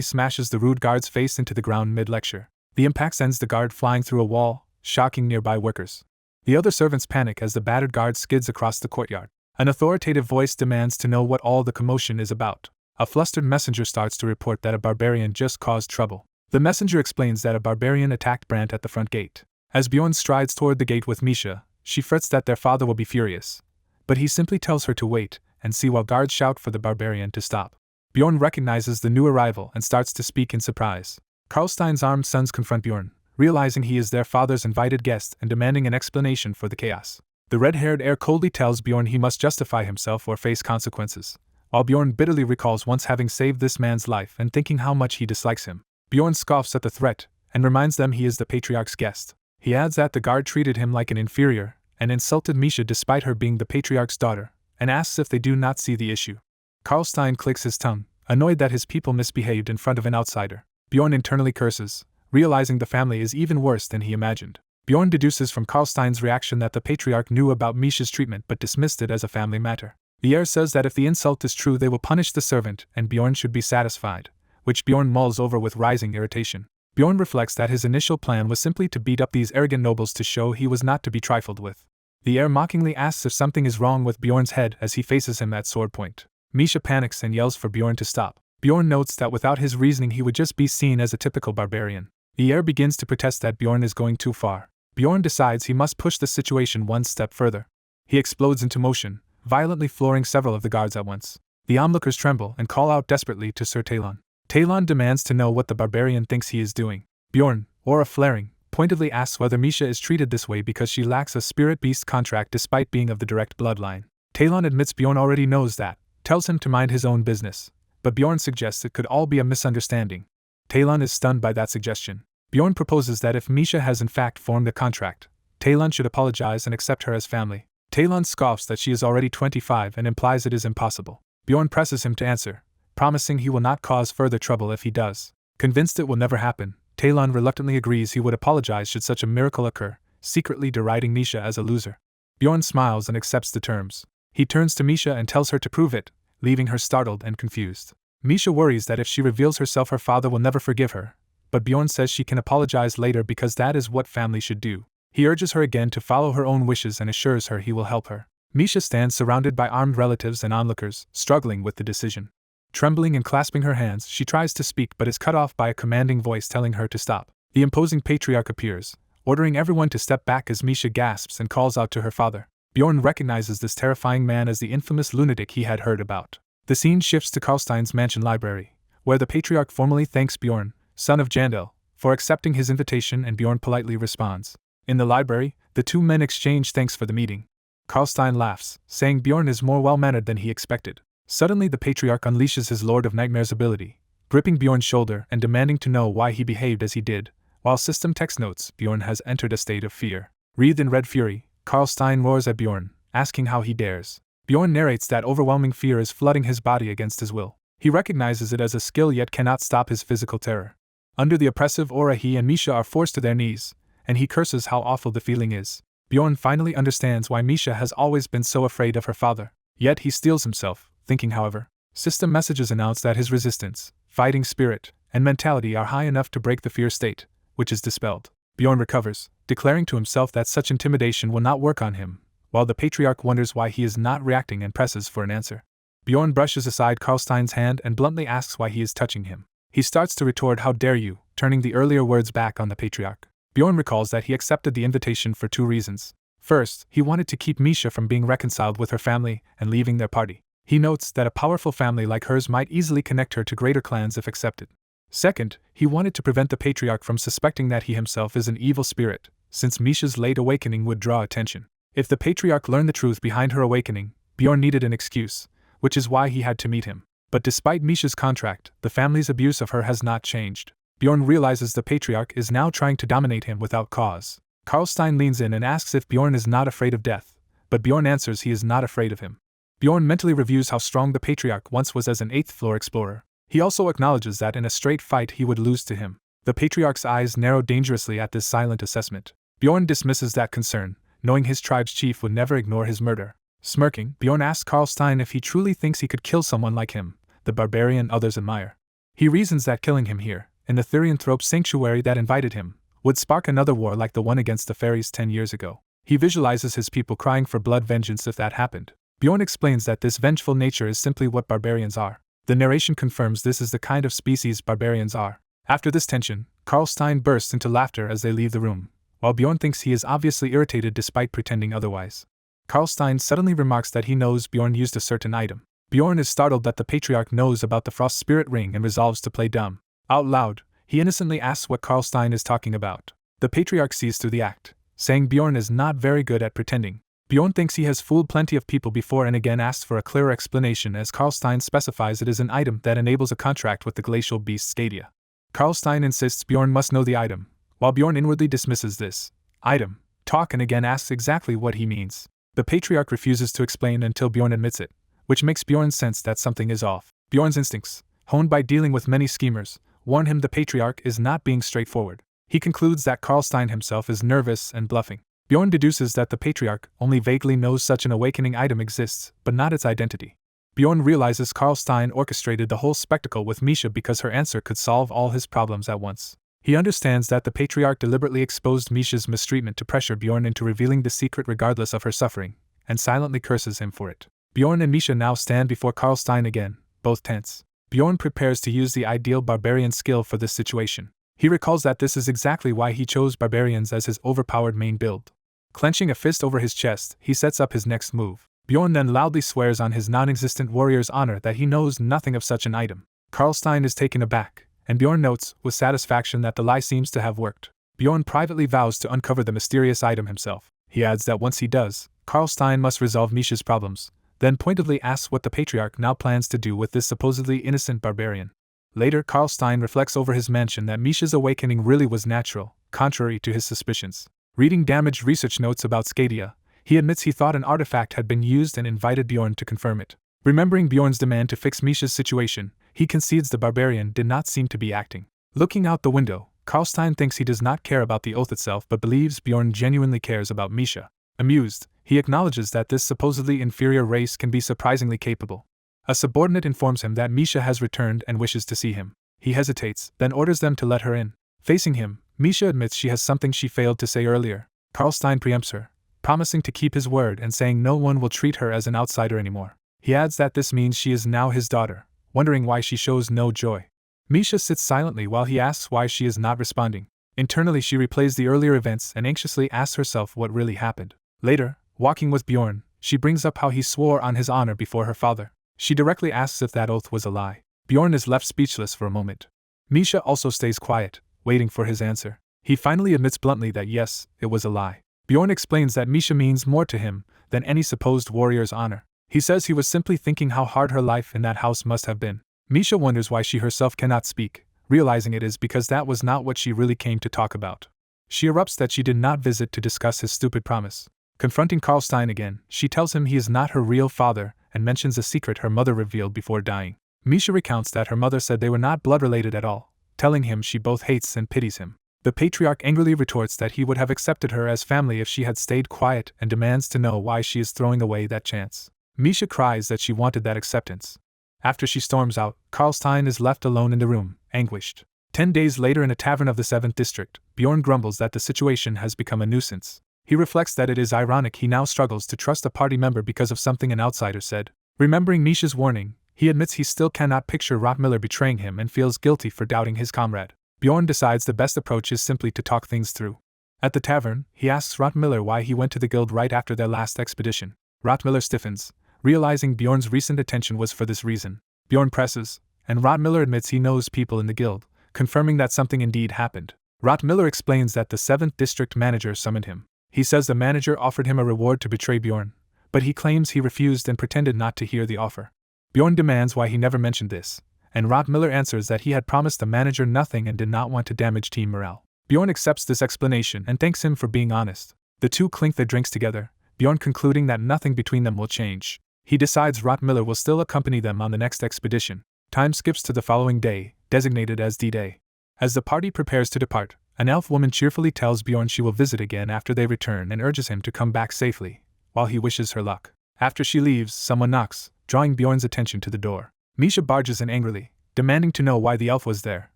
smashes the rude guard's face into the ground mid-lecture. The impact sends the guard flying through a wall, shocking nearby workers. The other servants panic as the battered guard skids across the courtyard. An authoritative voice demands to know what all the commotion is about. A flustered messenger starts to report that a barbarian just caused trouble. The messenger explains that a barbarian attacked Brandt at the front gate. As Bjorn strides toward the gate with Misha, she frets that their father will be furious. But he simply tells her to wait and see while guards shout for the barbarian to stop. Bjorn recognizes the new arrival and starts to speak in surprise. Karlstein's armed sons confront Bjorn, realizing he is their father's invited guest and demanding an explanation for the chaos. The red-haired heir coldly tells Bjorn he must justify himself or face consequences, while Bjorn bitterly recalls once having saved this man's life and thinking how much he dislikes him. Bjorn scoffs at the threat and reminds them he is the patriarch's guest. He adds that the guard treated him like an inferior and insulted Misha despite her being the patriarch's daughter, and asks if they do not see the issue. Karlstein clicks his tongue, annoyed that his people misbehaved in front of an outsider. Bjorn internally curses, realizing the family is even worse than he imagined. Bjorn deduces from Karlstein's reaction that the patriarch knew about Misha's treatment but dismissed it as a family matter. The heir says that if the insult is true they will punish the servant and Bjorn should be satisfied, which Bjorn mulls over with rising irritation. Bjorn reflects that his initial plan was simply to beat up these arrogant nobles to show he was not to be trifled with. The heir mockingly asks if something is wrong with Bjorn's head as he faces him at sword point. Misha panics and yells for Bjorn to stop. Bjorn notes that without his reasoning he would just be seen as a typical barbarian. The heir begins to protest that Bjorn is going too far. Bjorn decides he must push the situation one step further. He explodes into motion, violently flooring several of the guards at once. The onlookers tremble and call out desperately to Sir Talon. Talon demands to know what the barbarian thinks he is doing. Bjorn, aura flaring, pointedly asks whether Misha is treated this way because she lacks a spirit beast contract despite being of the direct bloodline. Talon admits Bjorn already knows that, tells him to mind his own business, but Bjorn suggests it could all be a misunderstanding. Talon is stunned by that suggestion. Bjorn proposes that if Misha has in fact formed a contract, Talon should apologize and accept her as family. Talon scoffs that she is already 25 and implies it is impossible. Bjorn presses him to answer, promising he will not cause further trouble if he does. Convinced it will never happen, Talon reluctantly agrees he would apologize should such a miracle occur, secretly deriding Misha as a loser. Bjorn smiles and accepts the terms. He turns to Misha and tells her to prove it, leaving her startled and confused. Misha worries that if she reveals herself her father will never forgive her, but Bjorn says she can apologize later because that is what family should do. He urges her again to follow her own wishes and assures her he will help her. Misha stands surrounded by armed relatives and onlookers, struggling with the decision. Trembling and clasping her hands, she tries to speak but is cut off by a commanding voice telling her to stop. The imposing patriarch appears, ordering everyone to step back as Misha gasps and calls out to her father. Bjorn recognizes this terrifying man as the infamous lunatic he had heard about. The scene shifts to Karlstein's mansion library, where the patriarch formally thanks Bjorn, son of Jandel, for accepting his invitation, and Bjorn politely responds. In the library, the two men exchange thanks for the meeting. Karlstein laughs, saying Bjorn is more well-mannered than he expected. Suddenly the patriarch unleashes his Lord of Nightmares ability, gripping Bjorn's shoulder and demanding to know why he behaved as he did. While system text notes, Bjorn has entered a state of fear. Wreathed in red fury, Karlstein roars at Bjorn, asking how he dares. Bjorn narrates that overwhelming fear is flooding his body against his will. He recognizes it as a skill yet cannot stop his physical terror. Under the oppressive aura he and Misha are forced to their knees, and he curses how awful the feeling is. Bjorn finally understands why Misha has always been so afraid of her father. Yet he steels himself, thinking however, system messages announce that his resistance, fighting spirit, and mentality are high enough to break the fear state, which is dispelled. Bjorn recovers, declaring to himself that such intimidation will not work on him, while the patriarch wonders why he is not reacting and presses for an answer. Bjorn brushes aside Karlstein's hand and bluntly asks why he is touching him. He starts to retort, "How dare you," turning the earlier words back on the patriarch. Bjorn recalls that he accepted the invitation for 2 reasons. First, he wanted to keep Misha from being reconciled with her family and leaving their party. He notes that a powerful family like hers might easily connect her to greater clans if accepted. Second, he wanted to prevent the patriarch from suspecting that he himself is an evil spirit, since Misha's late awakening would draw attention. If the patriarch learned the truth behind her awakening, Bjorn needed an excuse, which is why he had to meet him. But despite Misha's contract, the family's abuse of her has not changed. Bjorn realizes the patriarch is now trying to dominate him without cause. Karlstein leans in and asks if Bjorn is not afraid of death, but Bjorn answers he is not afraid of him. Bjorn mentally reviews how strong the patriarch once was as an 8th-floor explorer. He also acknowledges that in a straight fight he would lose to him. The patriarch's eyes narrow dangerously at this silent assessment. Bjorn dismisses that concern, knowing his tribe's chief would never ignore his murder. Smirking, Bjorn asks Karlstein if he truly thinks he could kill someone like him, the barbarian others admire. He reasons that killing him here, in the Therianthrope sanctuary that invited him, would spark another war like the one against the fairies 10 years ago. He visualizes his people crying for blood vengeance if that happened. Bjorn explains that this vengeful nature is simply what barbarians are. The narration confirms this is the kind of species barbarians are. After this tension, Karlstein bursts into laughter as they leave the room, while Bjorn thinks he is obviously irritated despite pretending otherwise. Karlstein suddenly remarks that he knows Bjorn used a certain item. Bjorn is startled that the patriarch knows about the frost spirit ring and resolves to play dumb. Out loud, he innocently asks what Karlstein is talking about. The patriarch sees through the act, saying Bjorn is not very good at pretending. Bjorn thinks he has fooled plenty of people before and again asks for a clearer explanation as Karlstein specifies it is an item that enables a contract with the glacial beast Skadia. Karlstein insists Bjorn must know the item, while Bjorn inwardly dismisses this item talk and again asks exactly what he means. The patriarch refuses to explain until Bjorn admits it, which makes Bjorn sense that something is off. Bjorn's instincts, honed by dealing with many schemers, warn him the patriarch is not being straightforward. He concludes that Karlstein himself is nervous and bluffing. Bjorn deduces that the patriarch only vaguely knows such an awakening item exists, but not its identity. Bjorn realizes Karlstein orchestrated the whole spectacle with Misha because her answer could solve all his problems at once. He understands that the patriarch deliberately exposed Misha's mistreatment to pressure Bjorn into revealing the secret regardless of her suffering, and silently curses him for it. Bjorn and Misha now stand before Karlstein again, both tense. Bjorn prepares to use the ideal barbarian skill for this situation. He recalls that this is exactly why he chose barbarians as his overpowered main build. Clenching a fist over his chest, he sets up his next move. Bjorn then loudly swears on his non-existent warrior's honor that he knows nothing of such an item. Karlstein is taken aback, and Bjorn notes with satisfaction that the lie seems to have worked. Bjorn privately vows to uncover the mysterious item himself. He adds that once he does, Karlstein must resolve Misha's problems, then pointedly asks what the patriarch now plans to do with this supposedly innocent barbarian. Later, Karlstein reflects over his mention that Misha's awakening really was natural, contrary to his suspicions. Reading damaged research notes about Skadia, he admits he thought an artifact had been used and invited Bjorn to confirm it. Remembering Bjorn's demand to fix Misha's situation, he concedes the barbarian did not seem to be acting. Looking out the window, Karlstein thinks he does not care about the oath itself but believes Bjorn genuinely cares about Misha. Amused, he acknowledges that this supposedly inferior race can be surprisingly capable. A subordinate informs him that Misha has returned and wishes to see him. He hesitates, then orders them to let her in. Facing him, Misha admits she has something she failed to say earlier. Karlstein preempts her, promising to keep his word and saying no one will treat her as an outsider anymore. He adds that this means she is now his daughter, wondering why she shows no joy. Misha sits silently while he asks why she is not responding. Internally she replays the earlier events and anxiously asks herself what really happened. Later, walking with Bjorn, she brings up how he swore on his honor before her father. She directly asks if that oath was a lie. Bjorn is left speechless for a moment. Misha also stays quiet, waiting for his answer. He finally admits bluntly that yes, it was a lie. Bjorn explains that Misha means more to him than any supposed warrior's honor. He says he was simply thinking how hard her life in that house must have been. Misha wonders why she herself cannot speak, realizing it is because that was not what she really came to talk about. She erupts that she did not visit to discuss his stupid promise. Confronting Karlstein again, she tells him he is not her real father and mentions a secret her mother revealed before dying. Misha recounts that her mother said they were not blood-related at all, telling him she both hates and pities him. The patriarch angrily retorts that he would have accepted her as family if she had stayed quiet and demands to know why she is throwing away that chance. Misha cries that she wanted that acceptance. After she storms out, Karlstein is left alone in the room, anguished. 10 days later in a tavern of the 7th district, Bjorn grumbles that the situation has become a nuisance. He reflects that it is ironic he now struggles to trust a party member because of something an outsider said. Remembering Misha's warning, he admits he still cannot picture Rottmiller betraying him and feels guilty for doubting his comrade. Bjorn decides the best approach is simply to talk things through. At the tavern, he asks Rottmiller why he went to the guild right after their last expedition. Rottmiller stiffens, realizing Bjorn's recent attention was for this reason. Bjorn presses, and Rottmiller admits he knows people in the guild, confirming that something indeed happened. Rottmiller explains that the 7th district manager summoned him. He says the manager offered him a reward to betray Bjorn, but he claims he refused and pretended not to hear the offer. Bjorn demands why he never mentioned this, and Rottmiller answers that he had promised the manager nothing and did not want to damage team morale. Bjorn accepts this explanation and thanks him for being honest. The two clink their drinks together, Bjorn concluding that nothing between them will change. He decides Rottmiller will still accompany them on the next expedition. Time skips to the following day, designated as D-Day. As the party prepares to depart, an elf woman cheerfully tells Bjorn she will visit again after they return and urges him to come back safely, while he wishes her luck. After she leaves, someone knocks, drawing Bjorn's attention to the door. Misha barges in angrily, demanding to know why the elf was there,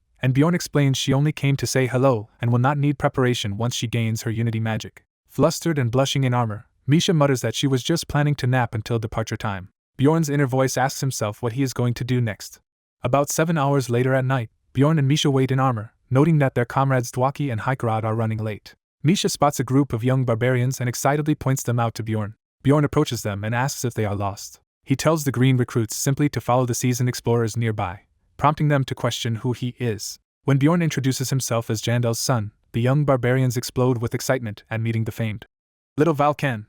and Bjorn explains she only came to say hello and will not need preparation once she gains her unity magic. Flustered and blushing in armor, Misha mutters that she was just planning to nap until departure time. Bjorn's inner voice asks himself what he is going to do next. About 7 hours later at night, Bjorn and Misha wait in armor, noting that their comrades Dwaki and Heikrod are running late. Misha spots a group of young barbarians and excitedly points them out to Bjorn. Bjorn approaches them and asks if they are lost. He tells the green recruits simply to follow the seasoned explorers nearby, prompting them to question who he is. When Bjorn introduces himself as Jandel's son, the young barbarians explode with excitement at meeting the famed little Valken,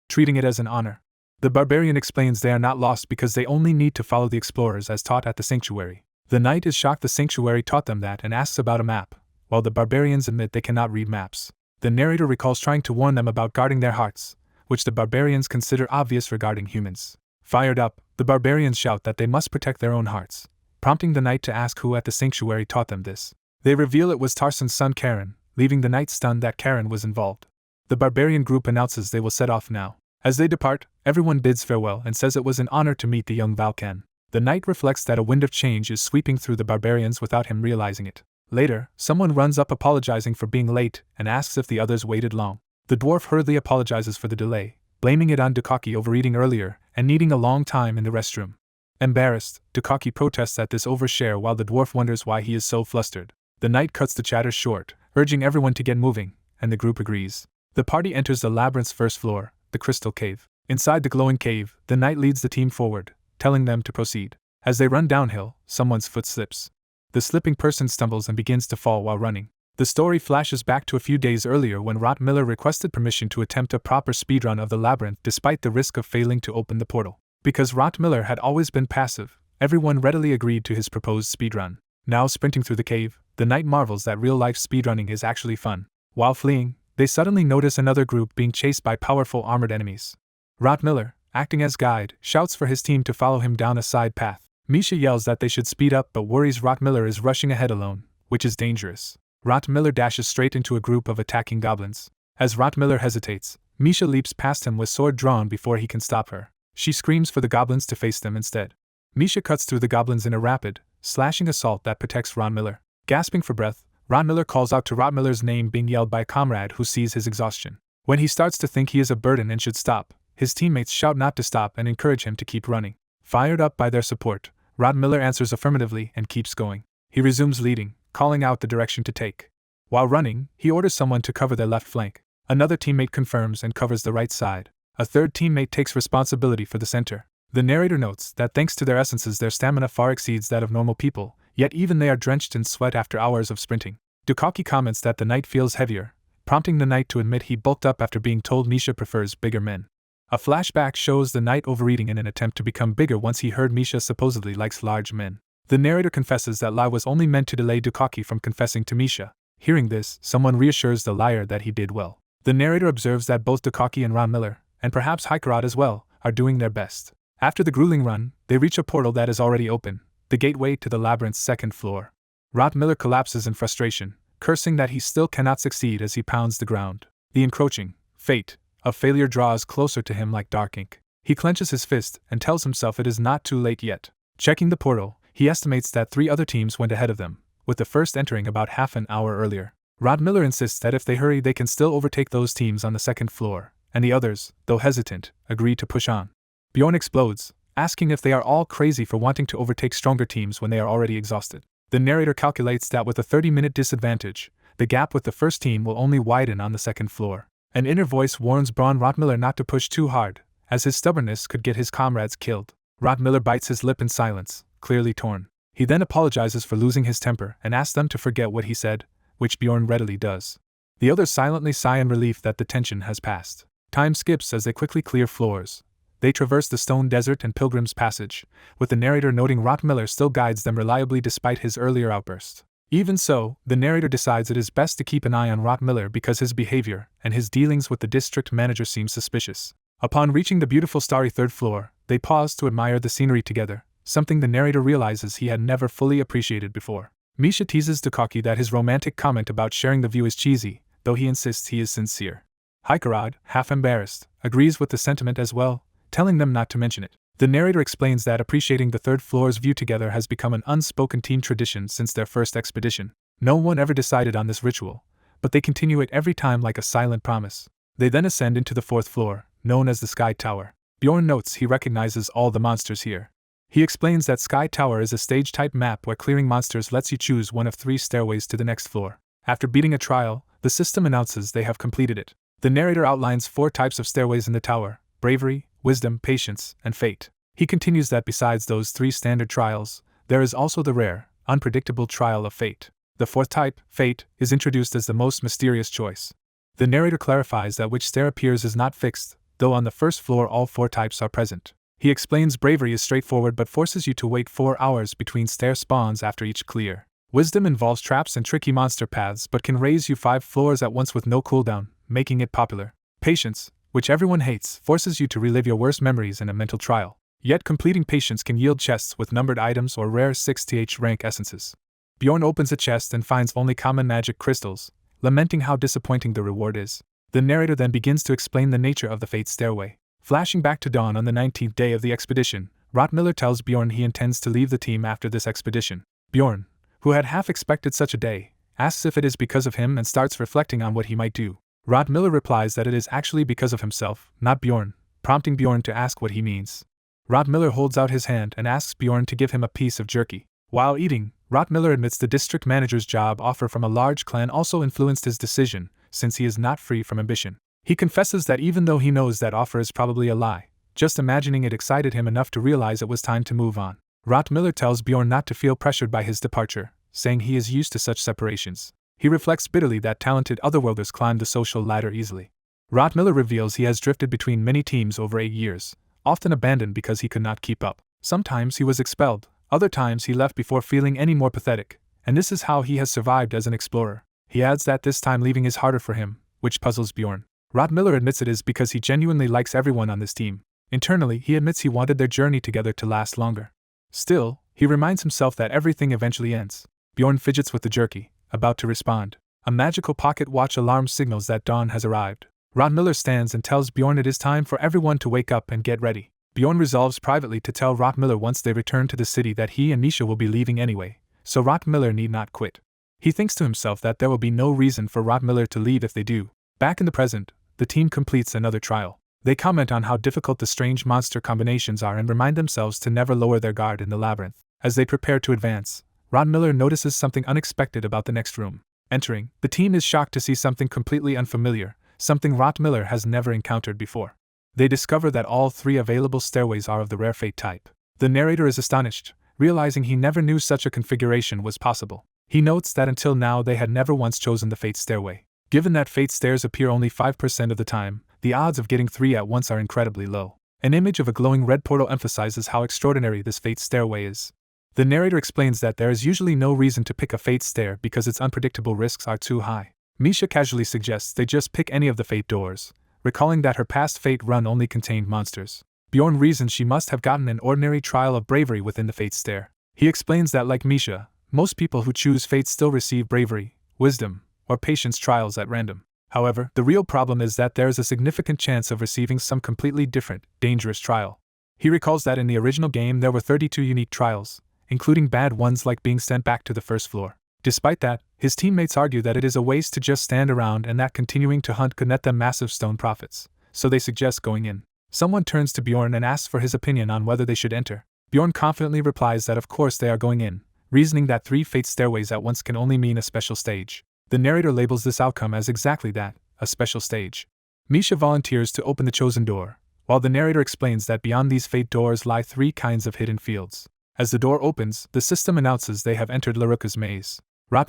treating it as an honor. The barbarian explains they are not lost because they only need to follow the explorers as taught at the sanctuary. The knight is shocked the sanctuary taught them that and asks about a map, while the barbarians admit they cannot read maps. The narrator recalls trying to warn them about guarding their hearts, which the barbarians consider obvious regarding humans. Fired up, the barbarians shout that they must protect their own hearts, prompting the knight to ask who at the sanctuary taught them this. They reveal it was Tarson's son Karen, leaving the knight stunned that Karen was involved. The barbarian group announces they will set off now. As they depart, everyone bids farewell and says it was an honor to meet the young Valken. The knight reflects that a wind of change is sweeping through the barbarians without him realizing it. Later, someone runs up apologizing for being late and asks if the others waited long. The dwarf hurriedly apologizes for the delay, blaming it on Dukaki overeating earlier and needing a long time in the restroom. Embarrassed, Dukaki protests at this overshare while the dwarf wonders why he is so flustered. The knight cuts the chatter short, urging everyone to get moving, and the group agrees. The party enters the labyrinth's first floor, the Crystal Cave. Inside the glowing cave, the knight leads the team forward, telling them to proceed. As they run downhill, someone's foot slips. The slipping person stumbles and begins to fall while running. The story flashes back to a few days earlier when Rottmiller requested permission to attempt a proper speedrun of the labyrinth despite the risk of failing to open the portal. Because Rottmiller had always been passive, everyone readily agreed to his proposed speedrun. Now sprinting through the cave, the knight marvels that real-life speedrunning is actually fun. While fleeing, they suddenly notice another group being chased by powerful armored enemies. Rottmiller, acting as guide, shouts for his team to follow him down a side path. Misha yells that they should speed up but worries Rottmiller is rushing ahead alone, which is dangerous. Rottmiller dashes straight into a group of attacking goblins. As Rottmiller hesitates, Misha leaps past him with sword drawn before he can stop her. She screams for the goblins to face them instead. Misha cuts through the goblins in a rapid, slashing assault that protects Rottmiller. Gasping for breath, Rottmiller calls out to Rottmiller's name being yelled by a comrade who sees his exhaustion. When he starts to think he is a burden and should stop, his teammates shout not to stop and encourage him to keep running. Fired up by their support, Rottmiller answers affirmatively and keeps going. He resumes leading, calling out the direction to take. While running, he orders someone to cover their left flank. Another teammate confirms and covers the right side. A third teammate takes responsibility for the center. The narrator notes that thanks to their essences their stamina far exceeds that of normal people, yet even they are drenched in sweat after hours of sprinting. Dukaki comments that the knight feels heavier, prompting the knight to admit he bulked up after being told Misha prefers bigger men. A flashback shows the knight overeating in an attempt to become bigger once he heard Misha supposedly likes large men. The narrator confesses that lie was only meant to delay Dukaki from confessing to Misha. Hearing this, someone reassures the liar that he did well. The narrator observes that both Dukaki and Rottmiller, and perhaps Heikrod as well, are doing their best. After the grueling run, they reach a portal that is already open, the gateway to the labyrinth's second floor. Rottmiller collapses in frustration, cursing that he still cannot succeed as he pounds the ground. The encroaching fate of failure draws closer to him like dark ink. He clenches his fist and tells himself it is not too late yet. Checking the portal, he estimates that 3 other teams went ahead of them, with the first entering about half an hour earlier. Rod Miller insists that if they hurry they can still overtake those teams on the second floor, and the others, though hesitant, agree to push on. Bjorn explodes, asking if they are all crazy for wanting to overtake stronger teams when they are already exhausted. The narrator calculates that with a 30-minute disadvantage, the gap with the first team will only widen on the second floor. An inner voice warns Bjorn Rotmiller not to push too hard, as his stubbornness could get his comrades killed. Rotmiller bites his lip in silence, clearly torn. He then apologizes for losing his temper and asks them to forget what he said, which Bjorn readily does. The others silently sigh in relief that the tension has passed. Time skips as they quickly clear floors. They traverse the stone desert and Pilgrim's Passage, with the narrator noting Rotmiller still guides them reliably despite his earlier outburst. Even so, the narrator decides it is best to keep an eye on Rotmiller because his behavior and his dealings with the district manager seem suspicious. Upon reaching the beautiful starry third floor, they pause to admire the scenery together, something the narrator realizes he had never fully appreciated before. Misha teases Dukaki that his romantic comment about sharing the view is cheesy, though he insists he is sincere. Hikarad, half embarrassed, agrees with the sentiment as well, telling them not to mention it. The narrator explains that appreciating the third floor's view together has become an unspoken team tradition since their first expedition. No one ever decided on this ritual, but they continue it every time like a silent promise. They then ascend into the fourth floor, known as the Sky Tower. Bjorn notes he recognizes all the monsters here. He explains that Sky Tower is a stage-type map where clearing monsters lets you choose one of 3 stairways to the next floor. After beating a trial, the system announces they have completed it. The narrator outlines 4 types of stairways in the tower: bravery, wisdom, patience, and fate. He continues that besides those 3 standard trials, there is also the rare, unpredictable trial of fate. The 4th type, fate, is introduced as the most mysterious choice. The narrator clarifies that which stair appears is not fixed, though on the first floor all 4 types are present. He explains bravery is straightforward but forces you to wait 4 hours between stair spawns after each clear. Wisdom involves traps and tricky monster paths but can raise you 5 floors at once with no cooldown, making it popular. Patience, which everyone hates, forces you to relive your worst memories in a mental trial. Yet completing patience can yield chests with numbered items or rare 6th rank essences. Bjorn opens a chest and finds only common magic crystals, lamenting how disappointing the reward is. The narrator then begins to explain the nature of the Fate Stairway. Flashing back to dawn on the 19th day of the expedition, Rotmiller tells Bjorn he intends to leave the team after this expedition. Bjorn, who had half expected such a day, asks if it is because of him and starts reflecting on what he might do. Rotmiller replies that it is actually because of himself, not Bjorn, prompting Bjorn to ask what he means. Rotmiller holds out his hand and asks Bjorn to give him a piece of jerky. While eating, Rotmiller admits the district manager's job offer from a large clan also influenced his decision, since he is not free from ambition. He confesses that even though he knows that offer is probably a lie, just imagining it excited him enough to realize it was time to move on. Rotmiller tells Bjorn not to feel pressured by his departure, saying he is used to such separations. He reflects bitterly that talented otherworlders climb the social ladder easily. Rotmiller reveals he has drifted between many teams over 8 years, often abandoned because he could not keep up. Sometimes he was expelled, other times he left before feeling any more pathetic, and this is how he has survived as an explorer. He adds that this time leaving is harder for him, which puzzles Bjorn. Rotmiller admits it is because he genuinely likes everyone on this team. Internally, he admits he wanted their journey together to last longer. Still, he reminds himself that everything eventually ends. Bjorn fidgets with the jerky, about to respond. A magical pocket watch alarm signals that dawn has arrived. Rotmiller stands and tells Bjorn it is time for everyone to wake up and get ready. Bjorn resolves privately to tell Rotmiller once they return to the city that he and Misha will be leaving anyway, so Rotmiller need not quit. He thinks to himself that there will be no reason for Rotmiller to leave if they do. Back in the present, the team completes another trial. They comment on how difficult the strange monster combinations are and remind themselves to never lower their guard in the labyrinth. As they prepare to advance, Rotmiller notices something unexpected about the next room. Entering, the team is shocked to see something completely unfamiliar, something Rotmiller has never encountered before. They discover that all 3 available stairways are of the rare fate type. The narrator is astonished, realizing he never knew such a configuration was possible. He notes that until now they had never once chosen the Fate Stairway. Given that Fate Stairs appear only 5% of the time, the odds of getting 3 at once are incredibly low. An image of a glowing red portal emphasizes how extraordinary this Fate Stairway is. The narrator explains that there is usually no reason to pick a Fate Stair because its unpredictable risks are too high. Misha casually suggests they just pick any of the Fate doors, recalling that her past Fate run only contained monsters. Bjorn reasons she must have gotten an ordinary trial of bravery within the Fate Stair. He explains that like Misha, most people who choose Fate still receive bravery, wisdom, or patience trials at random. However, the real problem is that there is a significant chance of receiving some completely different, dangerous trial. He recalls that in the original game there were 32 unique trials, including bad ones like being sent back to the first floor. Despite that, His teammates argue that it is a waste to just stand around and that continuing to hunt could net them massive stone profits, so they suggest going in. Someone turns to Bjorn and asks for his opinion on whether they should enter. Bjorn confidently replies that of course they are going in, reasoning that 3 fate stairways at once can only mean a special stage. The narrator labels this outcome as exactly that, a special stage. Misha volunteers to open the chosen door, while the narrator explains that beyond these fate doors lie 3 kinds of hidden fields. As the door opens, the system announces they have entered Laruka's maze.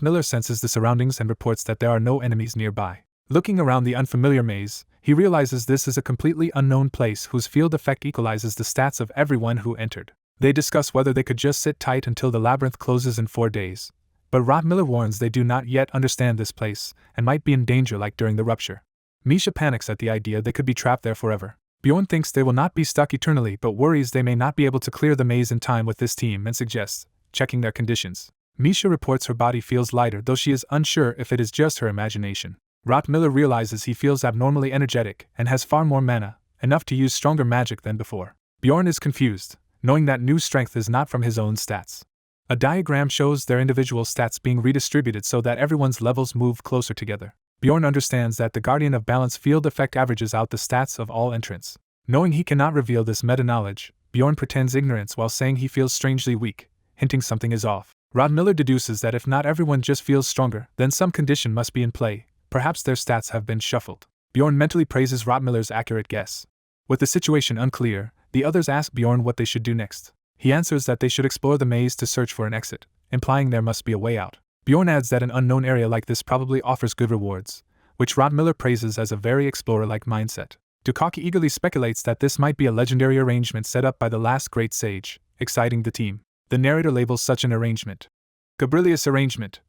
Miller senses the surroundings and reports that there are no enemies nearby. Looking around the unfamiliar maze, he realizes this is a completely unknown place whose field effect equalizes the stats of everyone who entered. They discuss whether they could just sit tight until the labyrinth closes in 4 days. But Miller warns they do not yet understand this place, and might be in danger like during the rupture. Misha panics at the idea they could be trapped there forever. Bjorn thinks they will not be stuck eternally but worries they may not be able to clear the maze in time with this team and suggests checking their conditions. Misha reports her body feels lighter though she is unsure if it is just her imagination. Miller realizes he feels abnormally energetic and has far more mana, enough to use stronger magic than before. Bjorn is confused, knowing that new strength is not from his own stats. A diagram shows their individual stats being redistributed so that everyone's levels move closer together. Bjorn understands that the Guardian of Balance field effect averages out the stats of all entrants. Knowing he cannot reveal this meta-knowledge, Bjorn pretends ignorance while saying he feels strangely weak, hinting something is off. Miller deduces that if not everyone just feels stronger, then some condition must be in play, perhaps their stats have been shuffled. Bjorn mentally praises Miller's accurate guess. With the situation unclear, the others ask Bjorn what they should do next. He answers that they should explore the maze to search for an exit, implying there must be a way out. Bjorn adds that an unknown area like this probably offers good rewards, which Miller praises as a very explorer-like mindset. Dukaki eagerly speculates that this might be a legendary arrangement set up by the last great sage, exciting the team. The narrator labels such an arrangement Gabrilius arrangement,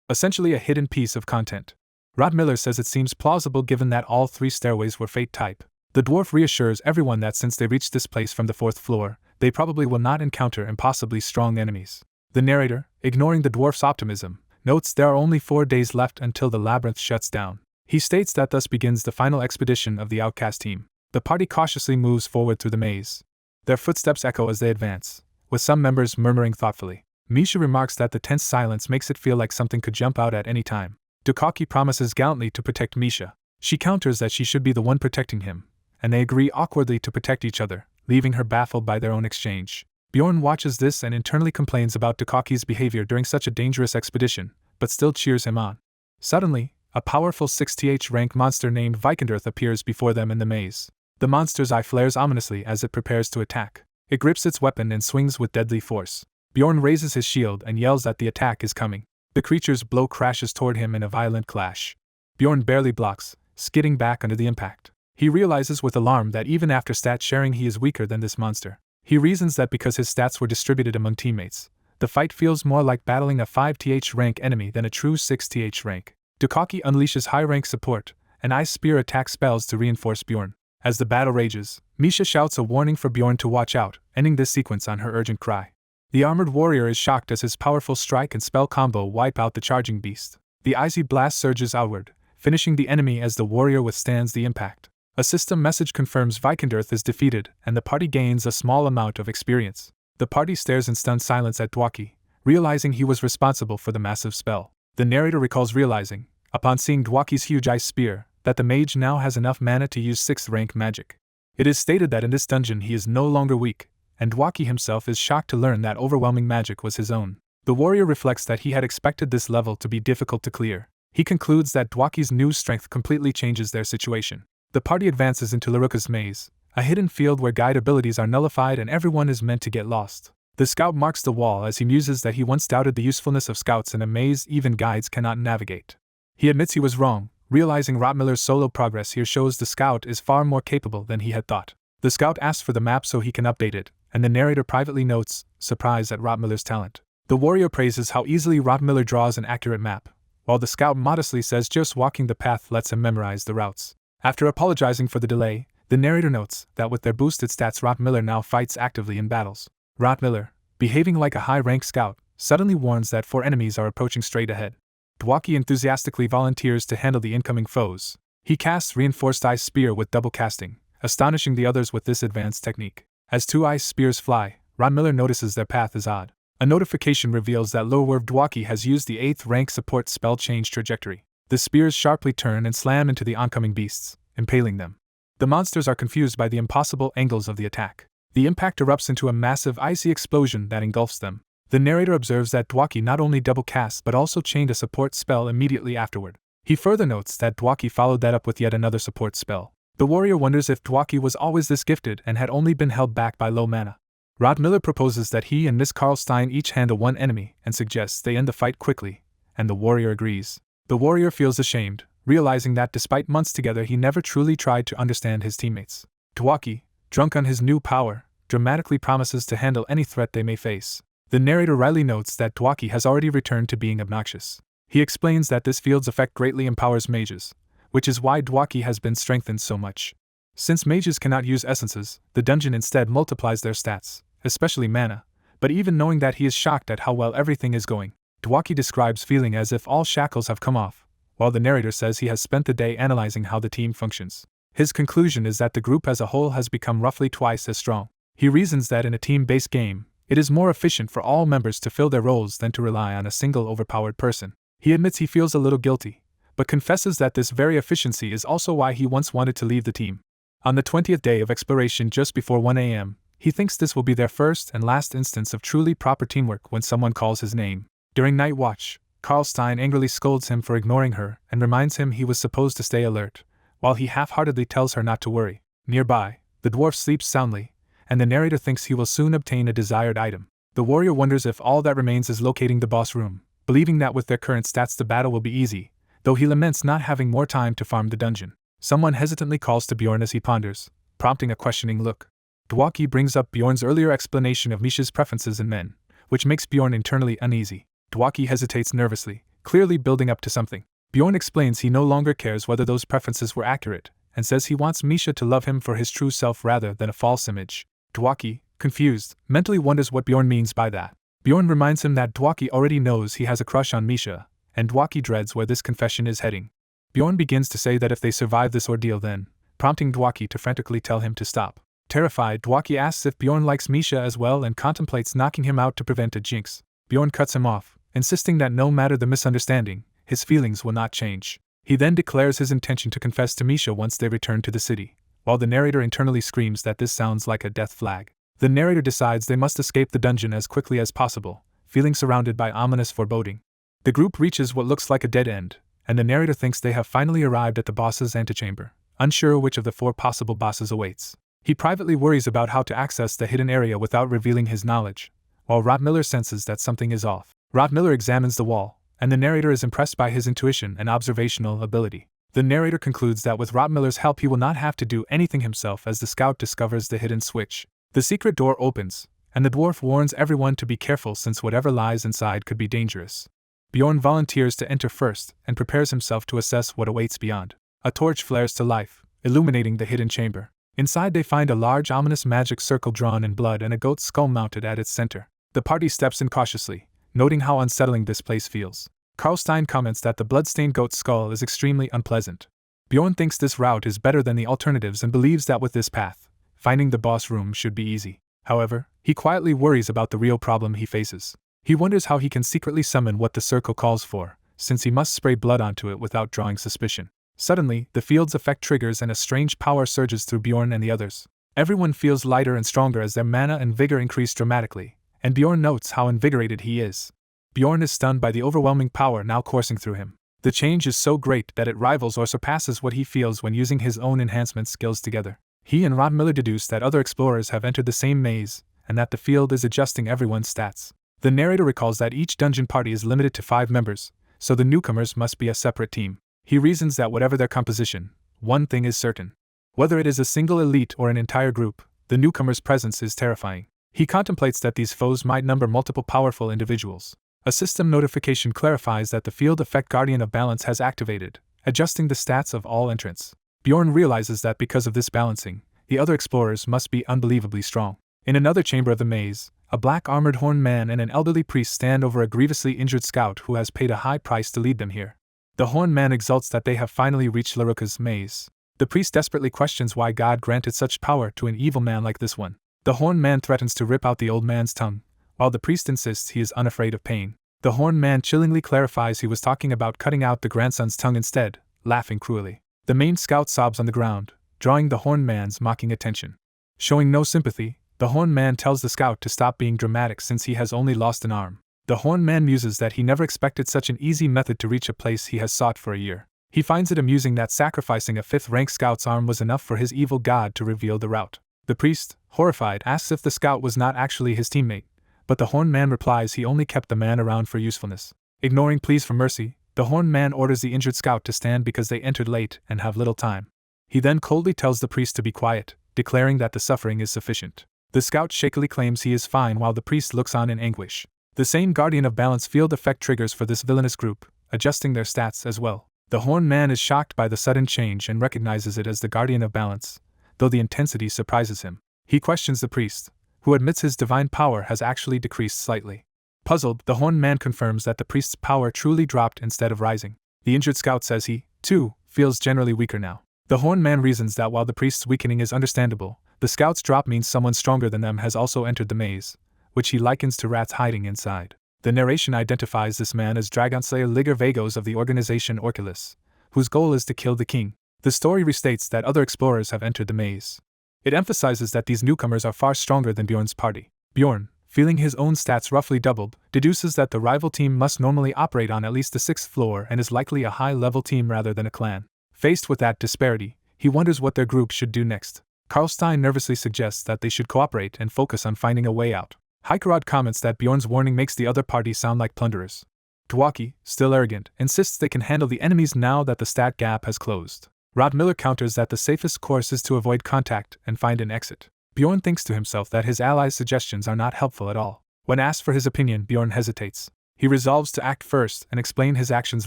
essentially a hidden piece of content. Miller says it seems plausible given that all 3 stairways were fate type. The dwarf reassures everyone that since they reached this place from the 4th floor, they probably will not encounter impossibly strong enemies. The narrator, ignoring the dwarf's optimism, notes there are only 4 days left until the labyrinth shuts down. He states that thus begins the final expedition of the outcast team. The party cautiously moves forward through the maze. Their footsteps echo as they advance, with some members murmuring thoughtfully. Misha remarks that the tense silence makes it feel like something could jump out at any time. Dukaki promises gallantly to protect Misha. She counters that she should be the one protecting him, and they agree awkwardly to protect each other, leaving her baffled by their own exchange. Bjorn watches this and internally complains about Dukaki's behavior during such a dangerous expedition, but still cheers him on. Suddenly, a powerful 6th rank monster named Vikendirth appears before them in the maze. The monster's eye flares ominously as it prepares to attack. It grips its weapon and swings with deadly force. Bjorn raises his shield and yells that the attack is coming. The creature's blow crashes toward him in a violent clash. Bjorn barely blocks, skidding back under the impact. He realizes with alarm that even after stat sharing he is weaker than this monster. He reasons that because his stats were distributed among teammates, the fight feels more like battling a 5th rank enemy than a true 6th rank. Dukaki unleashes high-rank support, and Ice Spear attack spells to reinforce Bjorn. As the battle rages, Misha shouts a warning for Bjorn to watch out, ending this sequence on her urgent cry. The armored warrior is shocked as his powerful strike and spell combo wipe out the charging beast. The icy blast surges outward, finishing the enemy as the warrior withstands the impact. A system message confirms Vikendirth is defeated, and the party gains a small amount of experience. The party stares in stunned silence at Dwaki, realizing he was responsible for the massive spell. The narrator recalls realizing, upon seeing Dwaki's huge ice spear, that the mage now has enough mana to use 6th rank magic. It is stated that in this dungeon he is no longer weak, and Dwaki himself is shocked to learn that overwhelming magic was his own. The warrior reflects that he had expected this level to be difficult to clear. He concludes that Dwaki's new strength completely changes their situation. The party advances into Laruka's maze, a hidden field where guide abilities are nullified and everyone is meant to get lost. The scout marks the wall as he muses that he once doubted the usefulness of scouts in a maze even guides cannot navigate. He admits he was wrong, realizing Miller's solo progress here shows the scout is far more capable than he had thought. The scout asks for the map so he can update it, and the narrator privately notes, surprise at Miller's talent. The warrior praises how easily Miller draws an accurate map, while the scout modestly says just walking the path lets him memorize the routes. After apologizing for the delay, the narrator notes that with their boosted stats Miller now fights actively in battles. Miller, behaving like a high-rank scout, suddenly warns that 4 enemies are approaching straight ahead. Dwaki enthusiastically volunteers to handle the incoming foes. He casts reinforced ice spear with double casting, astonishing the others with this advanced technique. As 2 ice spears fly, Miller notices their path is odd. A notification reveals that Lower Dwaki has used the 8th rank support spell Change Trajectory. The spears sharply turn and slam into the oncoming beasts, impaling them. The monsters are confused by the impossible angles of the attack. The impact erupts into a massive icy explosion that engulfs them. The narrator observes that Dwaki not only double cast but also chained a support spell immediately afterward. He further notes that Dwaki followed that up with yet another support spell. The warrior wonders if Dwaki was always this gifted and had only been held back by low mana. Rod Miller proposes that he and Miss Karlstein each handle one enemy and suggests they end the fight quickly, and the warrior agrees. The warrior feels ashamed, realizing that despite months together he never truly tried to understand his teammates. Dwaki, drunk on his new power, dramatically promises to handle any threat they may face. The narrator wryly notes that Dwaki has already returned to being obnoxious. He explains that this field's effect greatly empowers mages, which is why Dwaki has been strengthened so much. Since mages cannot use essences, the dungeon instead multiplies their stats, especially mana, but even knowing that he is shocked at how well everything is going, Dwaki describes feeling as if all shackles have come off, while the narrator says he has spent the day analyzing how the team functions. His conclusion is that the group as a whole has become roughly twice as strong. He reasons that in a team-based game, it is more efficient for all members to fill their roles than to rely on a single overpowered person. He admits he feels a little guilty, but confesses that this very efficiency is also why he once wanted to leave the team. On the 20th day of exploration just before 1 a.m., he thinks this will be their first and last instance of truly proper teamwork when someone calls his name. During night watch, Karlstein angrily scolds him for ignoring her and reminds him he was supposed to stay alert, while he half-heartedly tells her not to worry. Nearby, the dwarf sleeps soundly, and the narrator thinks he will soon obtain a desired item. The warrior wonders if all that remains is locating the boss room, believing that with their current stats the battle will be easy, though he laments not having more time to farm the dungeon. Someone hesitantly calls to Bjorn as he ponders, prompting a questioning look. Dwaki brings up Bjorn's earlier explanation of Misha's preferences in men, which makes Bjorn internally uneasy. Dwaki hesitates nervously, clearly building up to something. Bjorn explains he no longer cares whether those preferences were accurate, and says he wants Misha to love him for his true self rather than a false image. Dwaki, confused, mentally wonders what Bjorn means by that. Bjorn reminds him that Dwaki already knows he has a crush on Misha, and Dwaki dreads where this confession is heading. Bjorn begins to say that if they survive this ordeal then, prompting Dwaki to frantically tell him to stop. Terrified, Dwaki asks if Bjorn likes Misha as well and contemplates knocking him out to prevent a jinx. Bjorn cuts him off, insisting that no matter the misunderstanding, his feelings will not change. He then declares his intention to confess to Misha once they return to the city, while the narrator internally screams that this sounds like a death flag. The narrator decides they must escape the dungeon as quickly as possible, feeling surrounded by ominous foreboding. The group reaches what looks like a dead end, and the narrator thinks they have finally arrived at the boss's antechamber, unsure which of the 4 possible bosses awaits. He privately worries about how to access the hidden area without revealing his knowledge, while Rod Miller senses that something is off. Rod Miller examines the wall, and the narrator is impressed by his intuition and observational ability. The narrator concludes that with Rod Miller's help he will not have to do anything himself as the scout discovers the hidden switch. The secret door opens, and the dwarf warns everyone to be careful since whatever lies inside could be dangerous. Bjorn volunteers to enter first and prepares himself to assess what awaits beyond. A torch flares to life, illuminating the hidden chamber. Inside they find a large ominous magic circle drawn in blood and a goat's skull mounted at its center. The party steps in cautiously, noting how unsettling this place feels. Karlstein comments that the blood-stained goat's skull is extremely unpleasant. Bjorn thinks this route is better than the alternatives and believes that with this path, finding the boss room should be easy. However, he quietly worries about the real problem he faces. He wonders how he can secretly summon what the circle calls for, since he must spray blood onto it without drawing suspicion. Suddenly, the field's effect triggers and a strange power surges through Bjorn and the others. Everyone feels lighter and stronger as their mana and vigor increase dramatically, and Bjorn notes how invigorated he is. Bjorn is stunned by the overwhelming power now coursing through him. The change is so great that it rivals or surpasses what he feels when using his own enhancement skills together. He and Rod Miller deduce that other explorers have entered the same maze, and that the field is adjusting everyone's stats. The narrator recalls that each dungeon party is limited to 5 members, so the newcomers must be a separate team. He reasons that whatever their composition, one thing is certain. Whether it is a single elite or an entire group, the newcomer's presence is terrifying. He contemplates that these foes might number multiple powerful individuals. A system notification clarifies that the field effect Guardian of Balance has activated, adjusting the stats of all entrants. Bjorn realizes that because of this balancing, the other explorers must be unbelievably strong. In another chamber of the maze, a black armored horned man and an elderly priest stand over a grievously injured scout who has paid a high price to lead them here. The horned man exults that they have finally reached Laruka's maze. The priest desperately questions why God granted such power to an evil man like this one. The horned man threatens to rip out the old man's tongue, while the priest insists he is unafraid of pain. The horned man chillingly clarifies he was talking about cutting out the grandson's tongue instead, laughing cruelly. The main scout sobs on the ground, drawing the horned man's mocking attention. Showing no sympathy, the horned man tells the scout to stop being dramatic since he has only lost an arm. The horned man muses that he never expected such an easy method to reach a place he has sought for a year. He finds it amusing that sacrificing a 5th-rank scout's arm was enough for his evil god to reveal the route. The priest, horrified, asks if the scout was not actually his teammate, but the horned man replies he only kept the man around for usefulness. Ignoring pleas for mercy, the horned man orders the injured scout to stand because they entered late and have little time. He then coldly tells the priest to be quiet, declaring that the suffering is sufficient. The scout shakily claims he is fine while the priest looks on in anguish. The same Guardian of Balance field effect triggers for this villainous group, adjusting their stats as well. The horned man is shocked by the sudden change and recognizes it as the Guardian of Balance, though the intensity surprises him. He questions the priest, who admits his divine power has actually decreased slightly. Puzzled, the horned man confirms that the priest's power truly dropped instead of rising. The injured scout says he, too, feels generally weaker now. The horned man reasons that while the priest's weakening is understandable, the scout's drop means someone stronger than them has also entered the maze, which he likens to rats hiding inside. The narration identifies this man as Dragonslayer Liger Vagos of the organization Orculus, whose goal is to kill the king. The story restates that other explorers have entered the maze. It emphasizes that these newcomers are far stronger than Bjorn's party. Bjorn, feeling his own stats roughly doubled, deduces that the rival team must normally operate on at least the 6th floor and is likely a high-level team rather than a clan. Faced with that disparity, he wonders what their group should do next. Karlstein nervously suggests that they should cooperate and focus on finding a way out. Hikerod comments that Bjorn's warning makes the other party sound like plunderers. Dwaki, still arrogant, insists they can handle the enemies now that the stat gap has closed. Rod Miller counters that the safest course is to avoid contact and find an exit. Bjorn thinks to himself that his allies' suggestions are not helpful at all. When asked for his opinion, Bjorn hesitates. He resolves to act first and explain his actions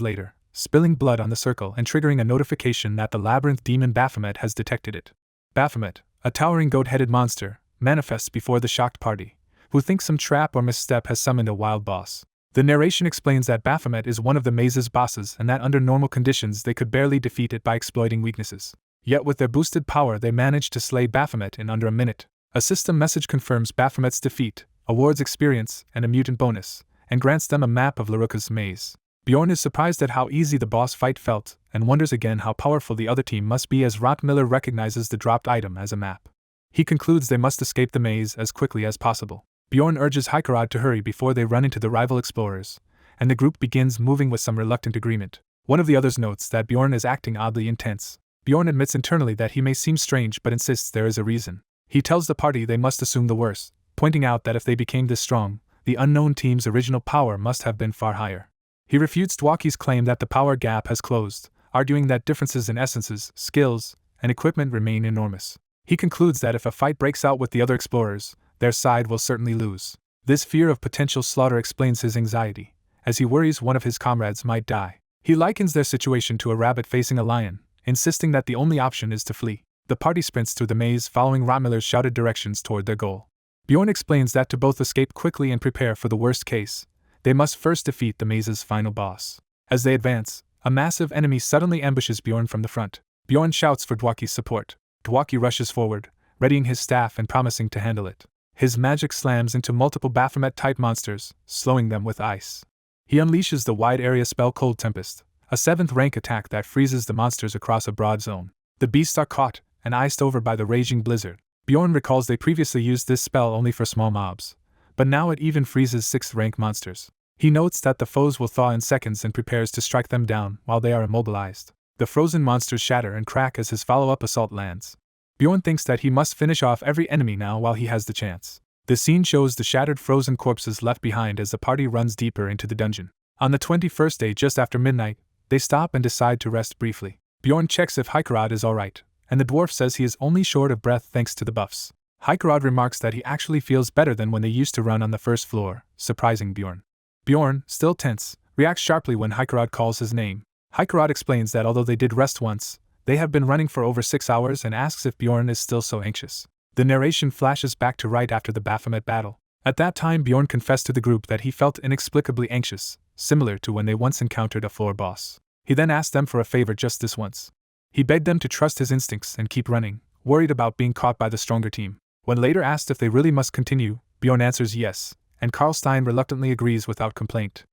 later, spilling blood on the circle and triggering a notification that the labyrinth demon Baphomet has detected it. Baphomet, a towering goat-headed monster, manifests before the shocked party, who think some trap or misstep has summoned a wild boss. The narration explains that Baphomet is one of the maze's bosses and that under normal conditions they could barely defeat it by exploiting weaknesses. Yet with their boosted power they managed to slay Baphomet in under a minute. A system message confirms Baphomet's defeat, awards experience and a mutant bonus, and grants them a map of Laruka's maze. Bjorn is surprised at how easy the boss fight felt, and wonders again how powerful the other team must be as Rottmiller recognizes the dropped item as a map. He concludes they must escape the maze as quickly as possible. Bjorn urges Hikerod to hurry before they run into the rival explorers, and the group begins moving with some reluctant agreement. One of the others notes that Bjorn is acting oddly intense. Bjorn admits internally that he may seem strange but insists there is a reason. He tells the party they must assume the worst, pointing out that if they became this strong, the unknown team's original power must have been far higher. He refutes Dwaki's claim that the power gap has closed, arguing that differences in essences, skills, and equipment remain enormous. He concludes that if a fight breaks out with the other explorers, their side will certainly lose. This fear of potential slaughter explains his anxiety, as he worries one of his comrades might die. He likens their situation to a rabbit facing a lion, insisting that the only option is to flee. The party sprints through the maze following Rottmiller's shouted directions toward their goal. Bjorn explains that to both escape quickly and prepare for the worst case, they must first defeat the maze's final boss. As they advance, a massive enemy suddenly ambushes Bjorn from the front. Bjorn shouts for Dwaki's support. Dwaki rushes forward, readying his staff and promising to handle it. His magic slams into multiple Baphomet-type monsters, slowing them with ice. He unleashes the wide-area spell Cold Tempest, a 7th-rank attack that freezes the monsters across a broad zone. The beasts are caught and iced over by the raging blizzard. Bjorn recalls they previously used this spell only for small mobs, but now it even freezes 6th-rank monsters. He notes that the foes will thaw in seconds and prepares to strike them down while they are immobilized. The frozen monsters shatter and crack as his follow-up assault lands. Bjorn thinks that he must finish off every enemy now while he has the chance. The scene shows the shattered frozen corpses left behind as the party runs deeper into the dungeon. On the 21st day just after midnight, they stop and decide to rest briefly. Bjorn checks if Hikerod is alright, and the dwarf says he is only short of breath thanks to the buffs. Hikerod remarks that he actually feels better than when they used to run on the first floor, surprising Bjorn. Bjorn, still tense, reacts sharply when Hikerod calls his name. Hikerod explains that although they did rest once, they have been running for over 6 hours and asks if Bjorn is still so anxious. The narration flashes back to right after the Baphomet battle. At that time Bjorn confessed to the group that he felt inexplicably anxious, similar to when they once encountered a floor boss. He then asked them for a favor just this once. He begged them to trust his instincts and keep running, worried about being caught by the stronger team. When later asked if they really must continue, Bjorn answers yes, and Karlstein reluctantly agrees without complaint.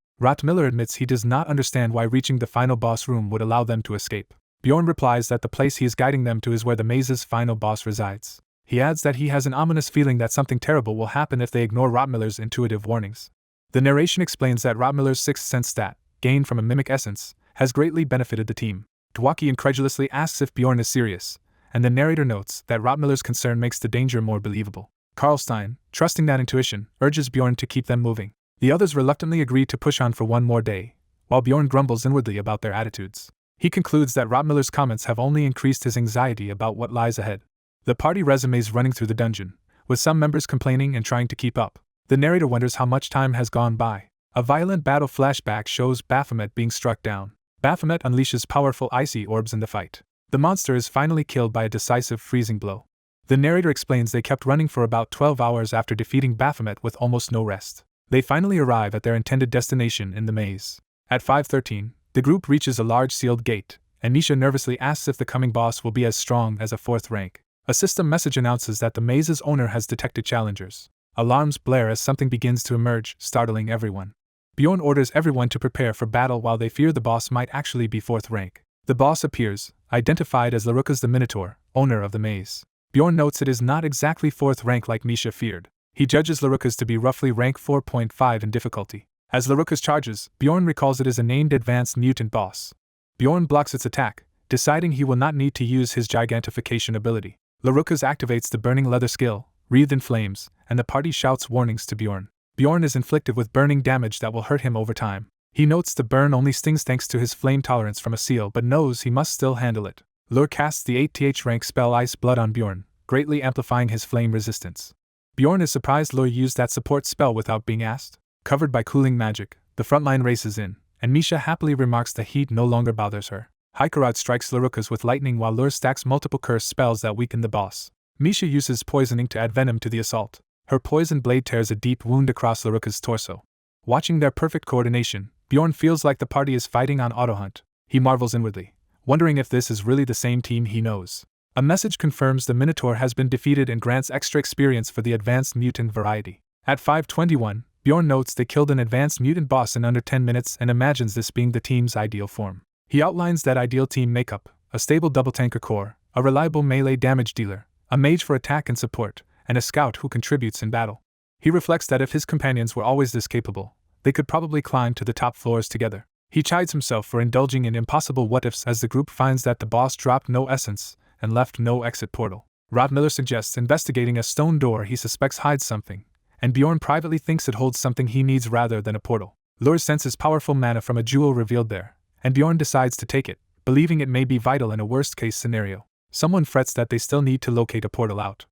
Miller admits he does not understand why reaching the final boss room would allow them to escape. Bjorn replies that the place he is guiding them to is where the maze's final boss resides. He adds that he has an ominous feeling that something terrible will happen if they ignore Miller's intuitive warnings. The narration explains that Miller's sixth sense stat, gained from a mimic essence, has greatly benefited the team. Dwaki incredulously asks if Bjorn is serious, and the narrator notes that Miller's concern makes the danger more believable. Karlstein, trusting that intuition, urges Bjorn to keep them moving. The others reluctantly agree to push on for one more day, while Bjorn grumbles inwardly about their attitudes. He concludes that Miller's comments have only increased his anxiety about what lies ahead. The party resumes running through the dungeon, with some members complaining and trying to keep up. The narrator wonders how much time has gone by. A violent battle flashback shows Baphomet being struck down. Baphomet unleashes powerful icy orbs in the fight. The monster is finally killed by a decisive freezing blow. The narrator explains they kept running for about 12 hours after defeating Baphomet with almost no rest. They finally arrive at their intended destination in the maze. At 5:13, the group reaches a large sealed gate, and Misha nervously asks if the coming boss will be as strong as a 4th rank. A system message announces that the maze's owner has detected challengers. Alarms blare as something begins to emerge, startling everyone. Bjorn orders everyone to prepare for battle while they fear the boss might actually be 4th rank. The boss appears, identified as Larukas the Minotaur, owner of the maze. Bjorn notes it is not exactly 4th rank like Misha feared. He judges Larukas to be roughly rank 4.5 in difficulty. As Larukas charges, Bjorn recalls it is a named advanced mutant boss. Bjorn blocks its attack, deciding he will not need to use his gigantification ability. Larukas activates the burning leather skill, wreathed in flames, and the party shouts warnings to Bjorn. Bjorn is inflicted with burning damage that will hurt him over time. He notes the burn only stings thanks to his flame tolerance from a seal but knows he must still handle it. Lur casts the 8th rank spell Ice Blood on Bjorn, greatly amplifying his flame resistance. Bjorn is surprised Lur used that support spell without being asked. Covered by cooling magic, the front line races in, and Misha happily remarks the heat no longer bothers her. Haikarad strikes Larukas with lightning while Lur stacks multiple curse spells that weaken the boss. Misha uses poisoning to add venom to the assault. Her poison blade tears a deep wound across Larukas' torso. Watching their perfect coordination, Bjorn feels like the party is fighting on autohunt. He marvels inwardly, wondering if this is really the same team he knows. A message confirms the Minotaur has been defeated and grants extra experience for the advanced mutant variety. At 5:21, Bjorn notes they killed an advanced mutant boss in under 10 minutes and imagines this being the team's ideal form. He outlines that ideal team makeup: a stable double tanker core, a reliable melee damage dealer, a mage for attack and support, and a scout who contributes in battle. He reflects that if his companions were always this capable, they could probably climb to the top floors together. He chides himself for indulging in impossible what-ifs as the group finds that the boss dropped no essence and left no exit portal. Miller suggests investigating a stone door he suspects hides something, and Bjorn privately thinks it holds something he needs rather than a portal. Lur senses powerful mana from a jewel revealed there, and Bjorn decides to take it, believing it may be vital in a worst-case scenario. Someone frets that they still need to locate a portal out.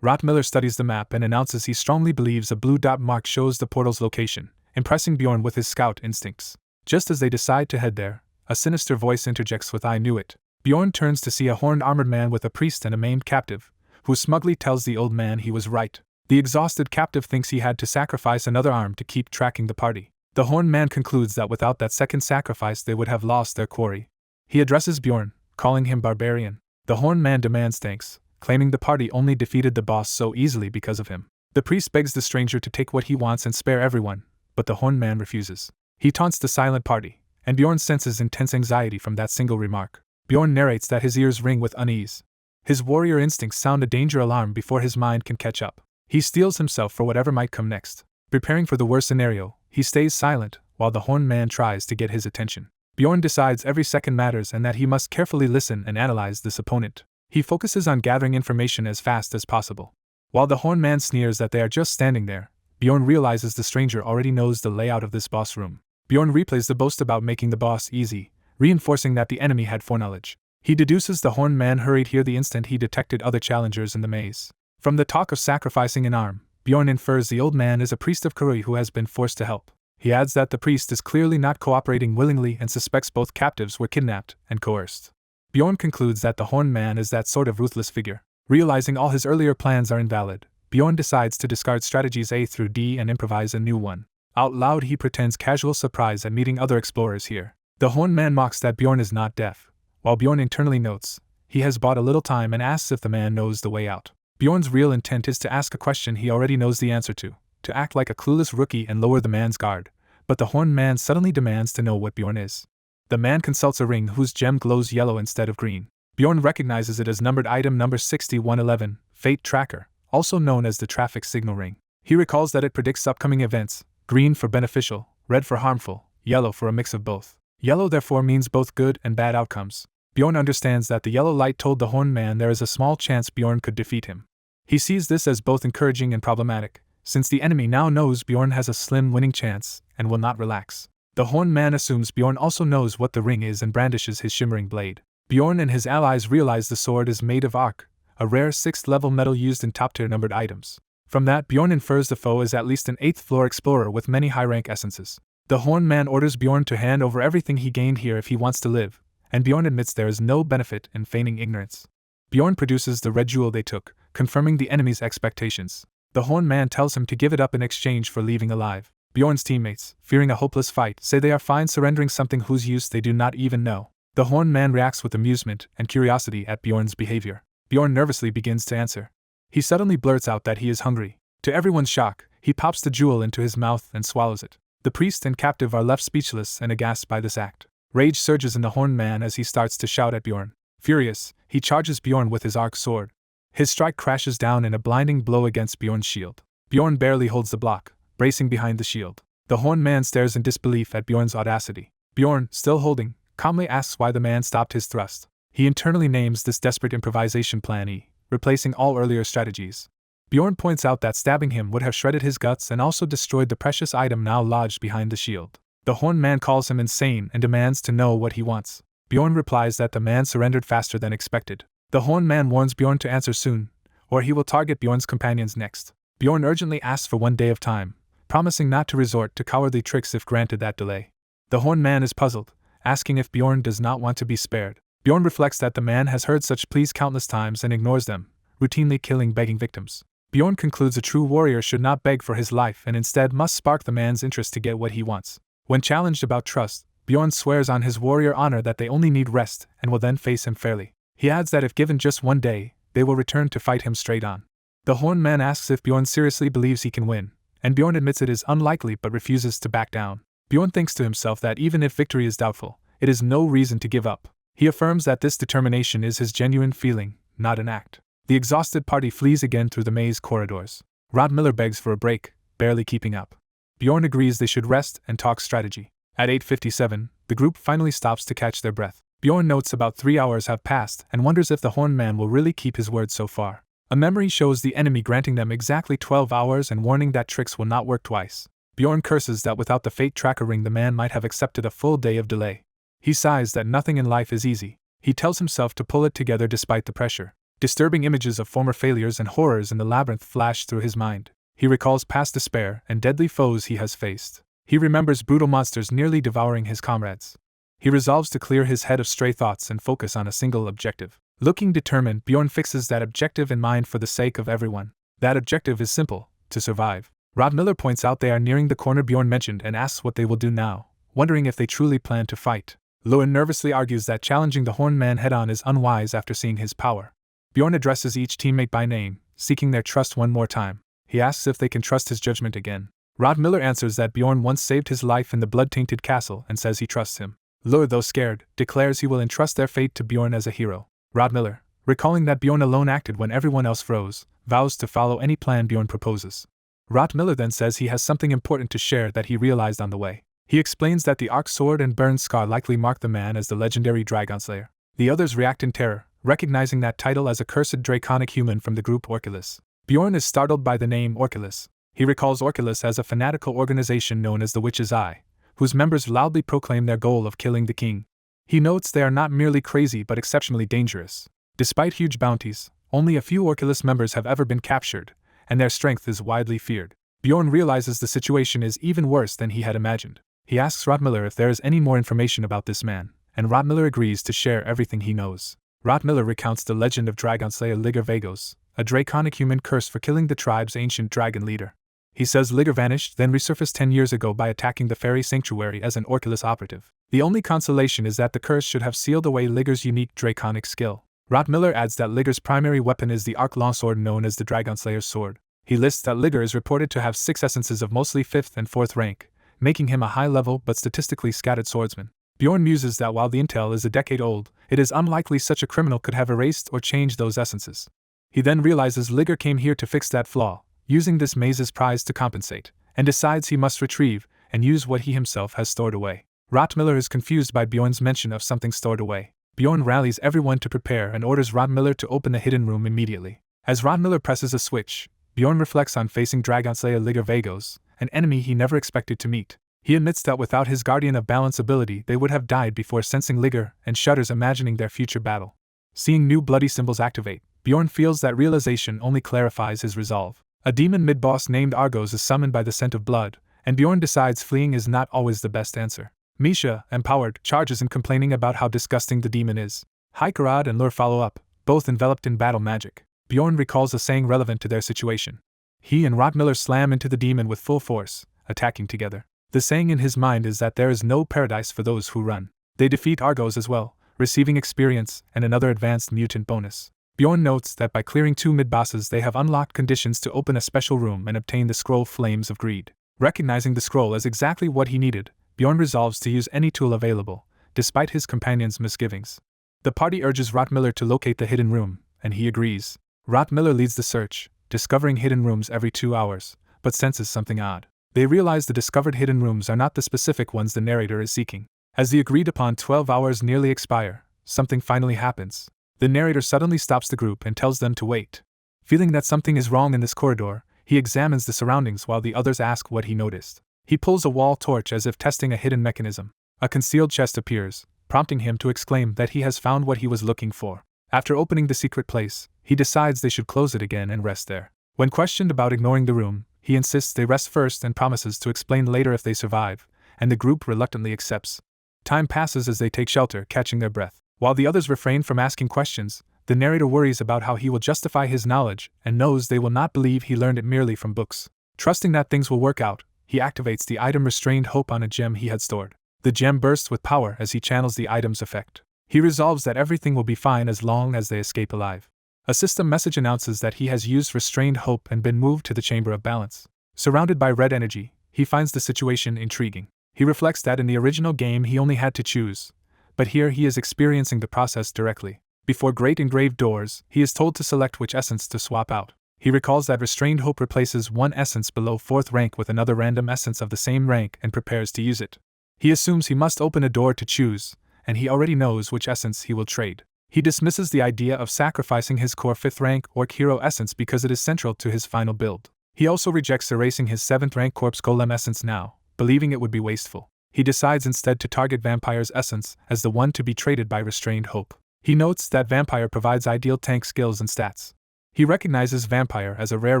Miller studies the map and announces he strongly believes a blue dot mark shows the portal's location, impressing Bjorn with his scout instincts. Just as they decide to head there, a sinister voice interjects with "I knew it." Bjorn turns to see a horned armored man with a priest and a maimed captive, who smugly tells the old man he was right. The exhausted captive thinks he had to sacrifice another arm to keep tracking the party. The horned man concludes that without that second sacrifice they would have lost their quarry. He addresses Bjorn, calling him Barbarian. The horned man demands thanks, claiming the party only defeated the boss so easily because of him. The priest begs the stranger to take what he wants and spare everyone, but the horned man refuses. He taunts the silent party, and Bjorn senses intense anxiety from that single remark. Bjorn narrates that his ears ring with unease. His warrior instincts sound a danger alarm before his mind can catch up. He steels himself for whatever might come next. Preparing for the worst scenario, he stays silent while the horned man tries to get his attention. Bjorn decides every second matters and that he must carefully listen and analyze this opponent. He focuses on gathering information as fast as possible. While the horned man sneers that they are just standing there, Bjorn realizes the stranger already knows the layout of this boss room. Bjorn replays the boast about making the boss easy, reinforcing that the enemy had foreknowledge. He deduces the horned man hurried here the instant he detected other challengers in the maze. From the talk of sacrificing an arm, Bjorn infers the old man is a priest of Karui who has been forced to help. He adds that the priest is clearly not cooperating willingly and suspects both captives were kidnapped and coerced. Bjorn concludes that the horned man is that sort of ruthless figure. Realizing all his earlier plans are invalid, Bjorn decides to discard strategies A through D and improvise a new one. Out loud he pretends casual surprise at meeting other explorers here. The horned man mocks that Bjorn is not deaf, while Bjorn internally notes he has bought a little time and asks if the man knows the way out. Bjorn's real intent is to ask a question he already knows the answer to to act like a clueless rookie and lower the man's guard, but the horned man suddenly demands to know what Bjorn is. The man consults a ring whose gem glows yellow instead of green. Bjorn recognizes it as numbered item number 6111, Fate Tracker, also known as the traffic signal ring. He recalls that it predicts upcoming events, green for beneficial, red for harmful, yellow for a mix of both. Yellow therefore means both good and bad outcomes. Bjorn understands that the yellow light told the horned man there is a small chance Bjorn could defeat him. He sees this as both encouraging and problematic, since the enemy now knows Bjorn has a slim winning chance and will not relax. The horned man assumes Bjorn also knows what the ring is and brandishes his shimmering blade. Bjorn and his allies realize the sword is made of arc, a rare 6th-level metal used in top-tier numbered items. From that, Bjorn infers the foe is at least an 8th-floor explorer with many high-rank essences. The horned man orders Bjorn to hand over everything he gained here if he wants to live, and Bjorn admits there is no benefit in feigning ignorance. Bjorn produces the red jewel they took, confirming the enemy's expectations. The horned man tells him to give it up in exchange for leaving alive. Bjorn's teammates, fearing a hopeless fight, say they are fine surrendering something whose use they do not even know. The horned man reacts with amusement and curiosity at Bjorn's behavior. Bjorn nervously begins to answer. He suddenly blurts out that he is hungry. To everyone's shock, he pops the jewel into his mouth and swallows it. The priest and captive are left speechless and aghast by this act. Rage surges in the horned man as he starts to shout at Bjorn. Furious, he charges Bjorn with his arc sword. His strike crashes down in a blinding blow against Bjorn's shield. Bjorn barely holds the block, bracing behind the shield. The horned man stares in disbelief at Bjorn's audacity. Bjorn, still holding, calmly asks why the man stopped his thrust. He internally names this desperate improvisation Plan E, replacing all earlier strategies. Bjorn points out that stabbing him would have shredded his guts and also destroyed the precious item now lodged behind the shield. The horned man calls him insane and demands to know what he wants. Bjorn replies that the man surrendered faster than expected. The horned man warns Bjorn to answer soon, or he will target Bjorn's companions next. Bjorn urgently asks for 1 day of time, promising not to resort to cowardly tricks if granted that delay. The horned man is puzzled, asking if Bjorn does not want to be spared. Bjorn reflects that the man has heard such pleas countless times and ignores them, routinely killing begging victims. Bjorn concludes a true warrior should not beg for his life and instead must spark the man's interest to get what he wants. When challenged about trust, Bjorn swears on his warrior honor that they only need rest and will then face him fairly. He adds that if given just 1 day, they will return to fight him straight on. The horned man asks if Bjorn seriously believes he can win, and Bjorn admits it is unlikely but refuses to back down. Bjorn thinks to himself that even if victory is doubtful, it is no reason to give up. He affirms that this determination is his genuine feeling, not an act. The exhausted party flees again through the maze corridors. Rod Miller begs for a break, barely keeping up. Bjorn agrees they should rest and talk strategy. At 8:57, the group finally stops to catch their breath. Bjorn notes about 3 hours have passed and wonders if the horned man will really keep his word so far. A memory shows the enemy granting them exactly 12 hours and warning that tricks will not work twice. Bjorn curses that without the fate tracker ring the man might have accepted a full day of delay. He sighs that nothing in life is easy. He tells himself to pull it together despite the pressure. Disturbing images of former failures and horrors in the labyrinth flash through his mind. He recalls past despair and deadly foes he has faced. He remembers brutal monsters nearly devouring his comrades. He resolves to clear his head of stray thoughts and focus on a single objective. Looking determined, Bjorn fixes that objective in mind for the sake of everyone. That objective is simple: to survive. Rod Miller points out they are nearing the corner Bjorn mentioned and asks what they will do now, wondering if they truly plan to fight. Lewin nervously argues that challenging the horned man head-on is unwise after seeing his power. Bjorn addresses each teammate by name, seeking their trust one more time. He asks if they can trust his judgment again. Rod Miller answers that Bjorn once saved his life in the blood-tainted castle and says he trusts him. Lure, though scared, declares he will entrust their fate to Bjorn as a hero. Rod Miller, recalling that Bjorn alone acted when everyone else froze, vows to follow any plan Bjorn proposes. Rod Miller then says he has something important to share that he realized on the way. He explains that the arc sword and burned scar likely mark the man as the legendary Dragon Slayer. The others react in terror, recognizing that title as a cursed draconic human from the group Orculus. Bjorn is startled by the name Orculus. He recalls Orculus as a fanatical organization known as the Witch's Eye, whose members loudly proclaim their goal of killing the king. He notes they are not merely crazy but exceptionally dangerous. Despite huge bounties, only a few Orculus members have ever been captured, and their strength is widely feared. Bjorn realizes the situation is even worse than he had imagined. He asks Rod Miller if there is any more information about this man, and Rod Miller agrees to share everything he knows. Rod Miller recounts the legend of Dragon Slayer Liger Vagos, a draconic human cursed for killing the tribe's ancient dragon leader. He says Liger vanished, then resurfaced 10 years ago by attacking the fairy sanctuary as an Orculus operative. The only consolation is that the curse should have sealed away Liger's unique draconic skill. Rod Miller adds that Liger's primary weapon is the arc longsword known as the Dragon Slayer's sword. He lists that Liger is reported to have 6 essences of mostly 5th and 4th rank, making him a high-level but statistically scattered swordsman. Bjorn muses that while the intel is a decade old, it is unlikely such a criminal could have erased or changed those essences. He then realizes Liger came here to fix that flaw, using this maze's prize to compensate, and decides he must retrieve and use what he himself has stored away. Rottmiller is confused by Bjorn's mention of something stored away. Bjorn rallies everyone to prepare and orders Rottmiller to open the hidden room immediately. As Rottmiller presses a switch, Bjorn reflects on facing Dragonslayer Liger Vagos, an enemy he never expected to meet. He admits that without his Guardian of Balance ability they would have died before sensing Liger, and shudders imagining their future battle. Seeing new bloody symbols activate, Bjorn feels that realization only clarifies his resolve. A demon mid-boss named Argos is summoned by the scent of blood, and Bjorn decides fleeing is not always the best answer. Misha, empowered, charges in complaining about how disgusting the demon is. Hikarad and Lur follow up, both enveloped in battle magic. Bjorn recalls a saying relevant to their situation. He and Rottmiller slam into the demon with full force, attacking together. The saying in his mind is that there is no paradise for those who run. They defeat Argos as well, receiving experience and another advanced mutant bonus. Bjorn notes that by clearing 2 mid-bosses they have unlocked conditions to open a special room and obtain the scroll Flames of Greed. Recognizing the scroll as exactly what he needed, Bjorn resolves to use any tool available, despite his companion's misgivings. The party urges Rottmiller to locate the hidden room, and he agrees. Rottmiller leads the search, discovering hidden rooms every 2 hours, but senses something odd. They realize the discovered hidden rooms are not the specific ones the narrator is seeking. As the agreed-upon 12 hours nearly expire, something finally happens. The narrator suddenly stops the group and tells them to wait. Feeling that something is wrong in this corridor, he examines the surroundings while the others ask what he noticed. He pulls a wall torch as if testing a hidden mechanism. A concealed chest appears, prompting him to exclaim that he has found what he was looking for. After opening the secret place, he decides they should close it again and rest there. When questioned about ignoring the room, he insists they rest first and promises to explain later if they survive, and the group reluctantly accepts. Time passes as they take shelter, catching their breath. While the others refrain from asking questions, the narrator worries about how he will justify his knowledge and knows they will not believe he learned it merely from books. Trusting that things will work out, he activates the item Restrained Hope on a gem he had stored. The gem bursts with power as he channels the item's effect. He resolves that everything will be fine as long as they escape alive. A system message announces that he has used Restrained Hope and been moved to the Chamber of Balance. Surrounded by red energy, he finds the situation intriguing. He reflects that in the original game he only had to choose, but here he is experiencing the process directly. Before great engraved doors, he is told to select which essence to swap out. He recalls that Restrained Hope replaces one essence below 4th rank with another random essence of the same rank and prepares to use it. He assumes he must open a door to choose, and he already knows which essence he will trade. He dismisses the idea of sacrificing his core 5th rank Orc Hero essence because it is central to his final build. He also rejects erasing his 7th rank Corpse Golem essence now, believing it would be wasteful. He decides instead to target Vampire's essence as the one to be traded by Restrained Hope. He notes that Vampire provides ideal tank skills and stats. He recognizes Vampire as a rare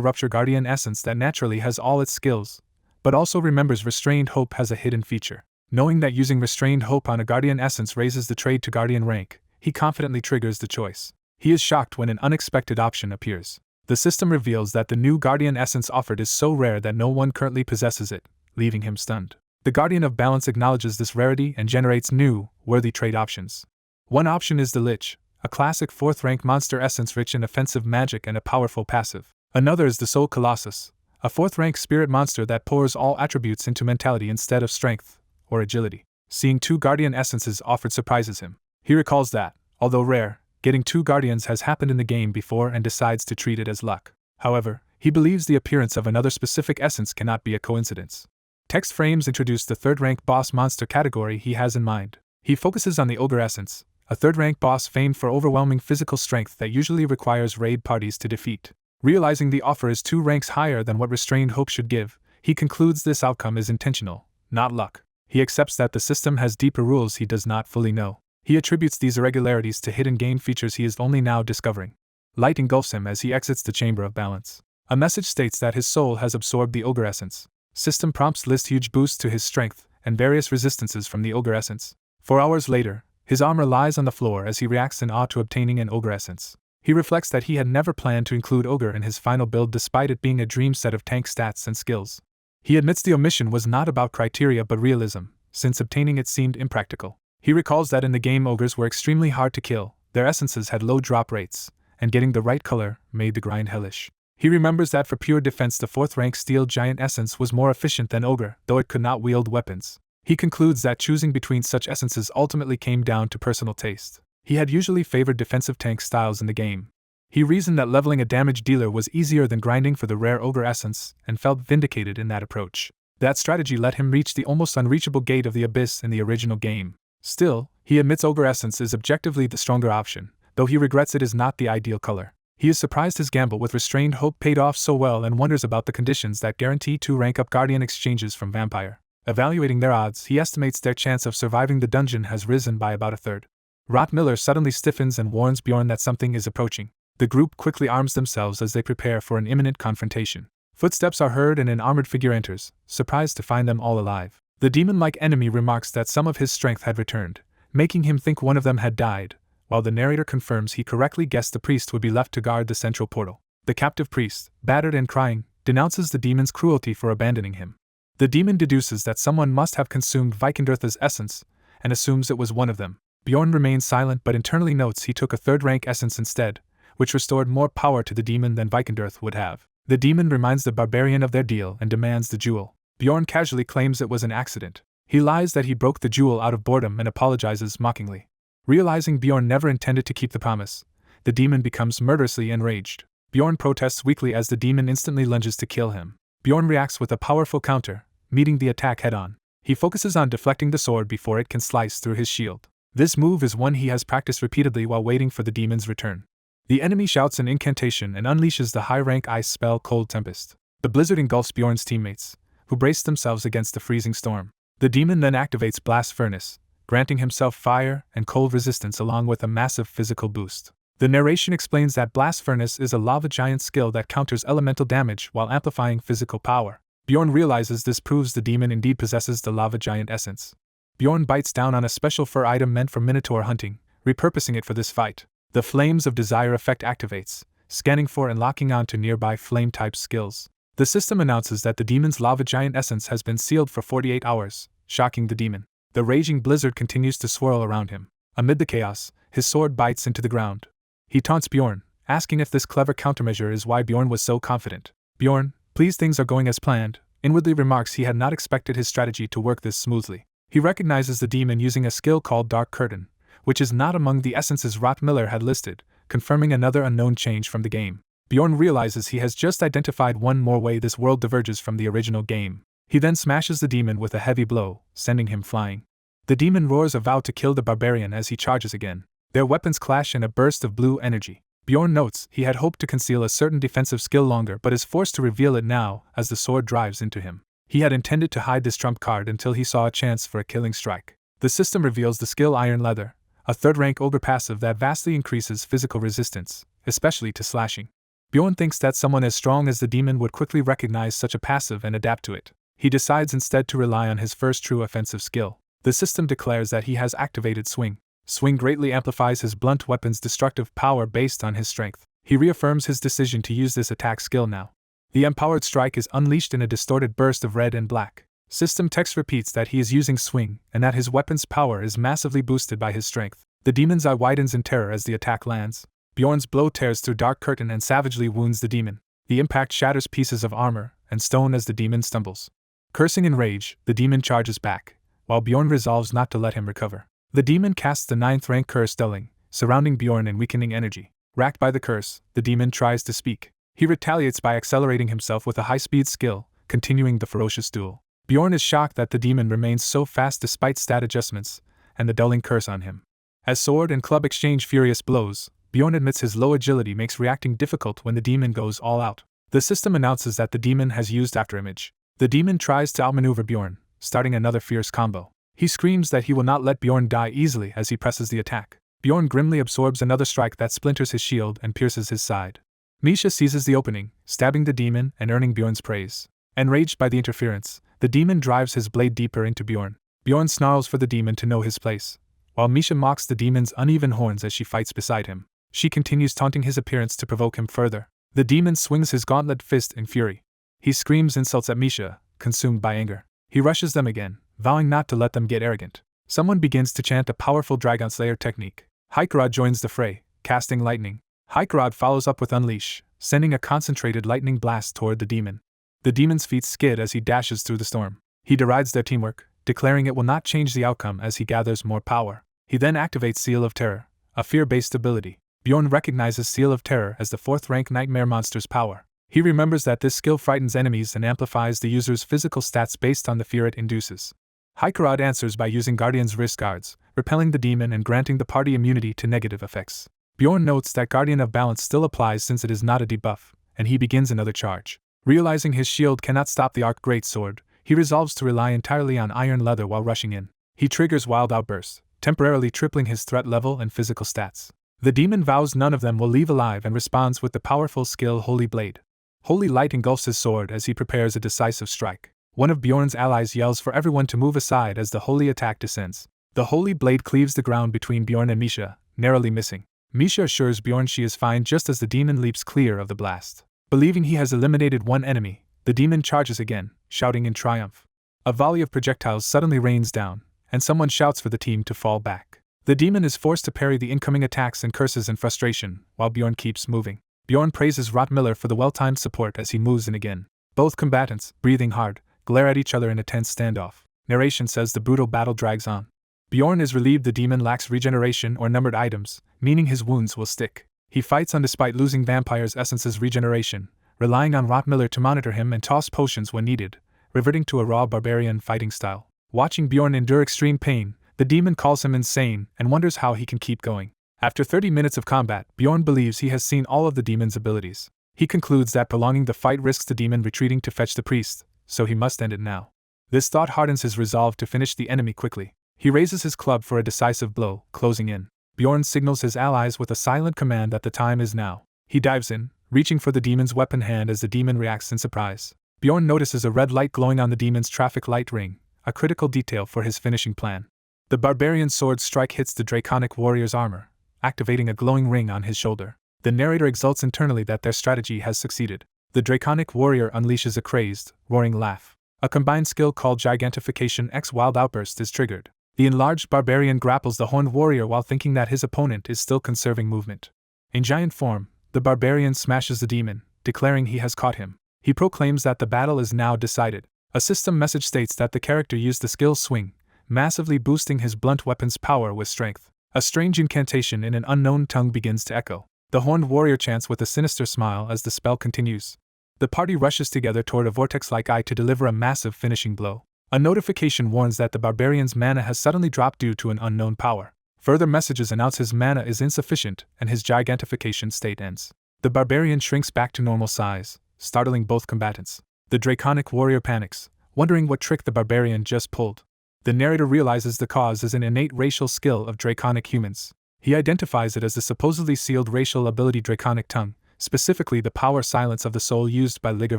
Rupture Guardian essence that naturally has all its skills, but also remembers Restrained Hope has a hidden feature. Knowing that using Restrained Hope on a Guardian essence raises the trade to Guardian rank, he confidently triggers the choice. He is shocked when an unexpected option appears. The system reveals that the new Guardian essence offered is so rare that no one currently possesses it, leaving him stunned. The Guardian of Balance acknowledges this rarity and generates new, worthy trade options. One option is the Lich, a classic 4th rank monster essence rich in offensive magic and a powerful passive. Another is the Soul Colossus, a 4th rank spirit monster that pours all attributes into mentality instead of strength or agility. Seeing 2 Guardian essences offered surprises him. He recalls that, although rare, getting 2 Guardians has happened in the game before and decides to treat it as luck. However, he believes the appearance of another specific essence cannot be a coincidence. Text frames introduce the 3rd rank boss monster category he has in mind. He focuses on the Ogre essence, a 3rd rank boss famed for overwhelming physical strength that usually requires raid parties to defeat. Realizing the offer is 2 ranks higher than what Restrained Hope should give, he concludes this outcome is intentional, not luck. He accepts that the system has deeper rules he does not fully know. He attributes these irregularities to hidden game features he is only now discovering. Light engulfs him as he exits the Chamber of Balance. A message states that his soul has absorbed the Ogre essence. System prompts list huge boosts to his strength and various resistances from the Ogre essence. 4 hours later, his armor lies on the floor as he reacts in awe to obtaining an Ogre essence. He reflects that he had never planned to include Ogre in his final build despite it being a dream set of tank stats and skills. He admits the omission was not about criteria but realism, since obtaining it seemed impractical. He recalls that in the game ogres were extremely hard to kill, their essences had low drop rates, and getting the right color made the grind hellish. He remembers that for pure defense the 4th rank steel giant essence was more efficient than ogre, though it could not wield weapons. He concludes that choosing between such essences ultimately came down to personal taste. He had usually favored defensive tank styles in the game. He reasoned that leveling a damage dealer was easier than grinding for the rare ogre essence, and felt vindicated in that approach. That strategy let him reach the almost unreachable gate of the abyss in the original game. Still, he admits ogre essence is objectively the stronger option, though he regrets it is not the ideal color. He is surprised his gamble with restrained hope paid off so well and wonders about the conditions that guarantee 2 rank up guardian exchanges from vampire. Evaluating their odds, he estimates their chance of surviving the dungeon has risen by about a third. Rot Miller suddenly stiffens and warns Bjorn that something is approaching. The group quickly arms themselves as they prepare for an imminent confrontation. Footsteps are heard and an armored figure enters, surprised to find them all alive. The demon-like enemy remarks that some of his strength had returned, making him think one of them had died, while the narrator confirms he correctly guessed the priest would be left to guard the central portal. The captive priest, battered and crying, denounces the demon's cruelty for abandoning him. The demon deduces that someone must have consumed Vikendurtha's essence, and assumes it was one of them. Bjorn remains silent but internally notes he took a 3rd rank essence instead, which restored more power to the demon than Vikendurth would have. The demon reminds the barbarian of their deal and demands the jewel. Bjorn casually claims it was an accident. He lies that he broke the jewel out of boredom and apologizes mockingly. Realizing Bjorn never intended to keep the promise, the demon becomes murderously enraged. Bjorn protests weakly as the demon instantly lunges to kill him. Bjorn reacts with a powerful counter, meeting the attack head-on. He focuses on deflecting the sword before it can slice through his shield. This move is one he has practiced repeatedly while waiting for the demon's return. The enemy shouts an incantation and unleashes the high-rank ice spell Cold Tempest. The blizzard engulfs Bjorn's teammates, who brace themselves against the freezing storm. The demon then activates Blast Furnace, granting himself fire and cold resistance along with a massive physical boost. The narration explains that Blast Furnace is a lava giant skill that counters elemental damage while amplifying physical power. Bjorn realizes this proves the demon indeed possesses the lava giant essence. Bjorn bites down on a special fur item meant for minotaur hunting, repurposing it for this fight. The Flames of Desire effect activates, scanning for and locking on to nearby flame-type skills. The system announces that the demon's lava giant essence has been sealed for 48 hours, shocking the demon. The raging blizzard continues to swirl around him. Amid the chaos, his sword bites into the ground. He taunts Bjorn, asking if this clever countermeasure is why Bjorn was so confident. Bjorn, pleased things are going as planned, inwardly remarks he had not expected his strategy to work this smoothly. He recognizes the demon using a skill called Dark Curtain, which is not among the essences Rot Miller had listed, confirming another unknown change from the game. Bjorn realizes he has just identified one more way this world diverges from the original game. He then smashes the demon with a heavy blow, sending him flying. The demon roars a vow to kill the barbarian as he charges again. Their weapons clash in a burst of blue energy. Bjorn notes he had hoped to conceal a certain defensive skill longer but is forced to reveal it now as the sword drives into him. He had intended to hide this trump card until he saw a chance for a killing strike. The system reveals the skill Iron Leather, a 3rd rank ogre passive that vastly increases physical resistance, especially to slashing. Bjorn thinks that someone as strong as the demon would quickly recognize such a passive and adapt to it. He decides instead to rely on his first true offensive skill. The system declares that he has activated Swing. Swing greatly amplifies his blunt weapon's destructive power based on his strength. He reaffirms his decision to use this attack skill now. The empowered strike is unleashed in a distorted burst of red and black. System text repeats that he is using Swing and that his weapon's power is massively boosted by his strength. The demon's eye widens in terror as the attack lands. Bjorn's blow tears through Dark Curtain and savagely wounds the demon. The impact shatters pieces of armor and stone as the demon stumbles. Cursing in rage, the demon charges back, while Bjorn resolves not to let him recover. The demon casts the 9th rank curse Dulling, surrounding Bjorn and weakening energy. Racked by the curse, the demon tries to speak. He retaliates by accelerating himself with a high-speed skill, continuing the ferocious duel. Bjorn is shocked that the demon remains so fast despite stat adjustments, and the dulling curse on him. As sword and club exchange furious blows, Bjorn admits his low agility makes reacting difficult when the demon goes all out. The system announces that the demon has used Afterimage. The demon tries to outmaneuver Bjorn, starting another fierce combo. He screams that he will not let Bjorn die easily as he presses the attack. Bjorn grimly absorbs another strike that splinters his shield and pierces his side. Misha seizes the opening, stabbing the demon and earning Bjorn's praise. Enraged by the interference, the demon drives his blade deeper into Bjorn. Bjorn snarls for the demon to know his place, while Misha mocks the demon's uneven horns as she fights beside him. She continues taunting his appearance to provoke him further. The demon swings his gauntlet fist in fury. He screams insults at Misha, consumed by anger. He rushes them again, vowing not to let them get arrogant. Someone begins to chant a powerful Dragon Slayer technique. Hikara joins the fray, casting lightning. Hikerod follows up with Unleash, sending a concentrated lightning blast toward the demon. The demon's feet skid as he dashes through the storm. He derides their teamwork, declaring it will not change the outcome as he gathers more power. He then activates Seal of Terror, a fear-based ability. Bjorn recognizes Seal of Terror as the 4th-rank nightmare monster's power. He remembers that this skill frightens enemies and amplifies the user's physical stats based on the fear it induces. Hikerod answers by using Guardian's Wrist Guards, repelling the demon and granting the party immunity to negative effects. Bjorn notes that Guardian of Balance still applies since it is not a debuff, and he begins another charge. Realizing his shield cannot stop the Arc Greatsword, he resolves to rely entirely on Iron Leather while rushing in. He triggers Wild Outburst, temporarily tripling his threat level and physical stats. The demon vows none of them will leave alive and responds with the powerful skill Holy Blade. Holy Light engulfs his sword as he prepares a decisive strike. One of Bjorn's allies yells for everyone to move aside as the holy attack descends. The Holy Blade cleaves the ground between Bjorn and Misha, narrowly missing. Misha assures Bjorn she is fine just as the demon leaps clear of the blast. Believing he has eliminated one enemy, the demon charges again, shouting in triumph. A volley of projectiles suddenly rains down, and someone shouts for the team to fall back. The demon is forced to parry the incoming attacks and curses in frustration, while Bjorn keeps moving. Bjorn praises Rottmiller for the well-timed support as he moves in again. Both combatants, breathing hard, glare at each other in a tense standoff. Narration says the brutal battle drags on. Bjorn is relieved the demon lacks regeneration or numbered items, meaning his wounds will stick. He fights on despite losing Vampire's Essence's regeneration, relying on Rottmiller to monitor him and toss potions when needed, reverting to a raw barbarian fighting style. Watching Bjorn endure extreme pain, the demon calls him insane and wonders how he can keep going. After 30 minutes of combat, Bjorn believes he has seen all of the demon's abilities. He concludes that prolonging the fight risks the demon retreating to fetch the priest, so he must end it now. This thought hardens his resolve to finish the enemy quickly. He raises his club for a decisive blow, closing in. Bjorn signals his allies with a silent command that the time is now. He dives in, reaching for the demon's weapon hand as the demon reacts in surprise. Bjorn notices a red light glowing on the demon's traffic light ring, a critical detail for his finishing plan. The barbarian sword strike hits the draconic warrior's armor, activating a glowing ring on his shoulder. The narrator exults internally that their strategy has succeeded. The draconic warrior unleashes a crazed, roaring laugh. A combined skill called Gigantification X Wild Outburst is triggered. The enlarged barbarian grapples the horned warrior while thinking that his opponent is still conserving movement. In giant form, the barbarian smashes the demon, declaring he has caught him. He proclaims that the battle is now decided. A system message states that the character used the skill Swing, massively boosting his blunt weapon's power with strength. A strange incantation in an unknown tongue begins to echo. The horned warrior chants with a sinister smile as the spell continues. The party rushes together toward a vortex-like eye to deliver a massive finishing blow. A notification warns that the barbarian's mana has suddenly dropped due to an unknown power. Further messages announce his mana is insufficient and his gigantification state ends. The barbarian shrinks back to normal size, startling both combatants. The draconic warrior panics, wondering what trick the barbarian just pulled. The narrator realizes the cause is an innate racial skill of draconic humans. He identifies it as the supposedly sealed racial ability Draconic Tongue, specifically the power silence of the soul used by Liger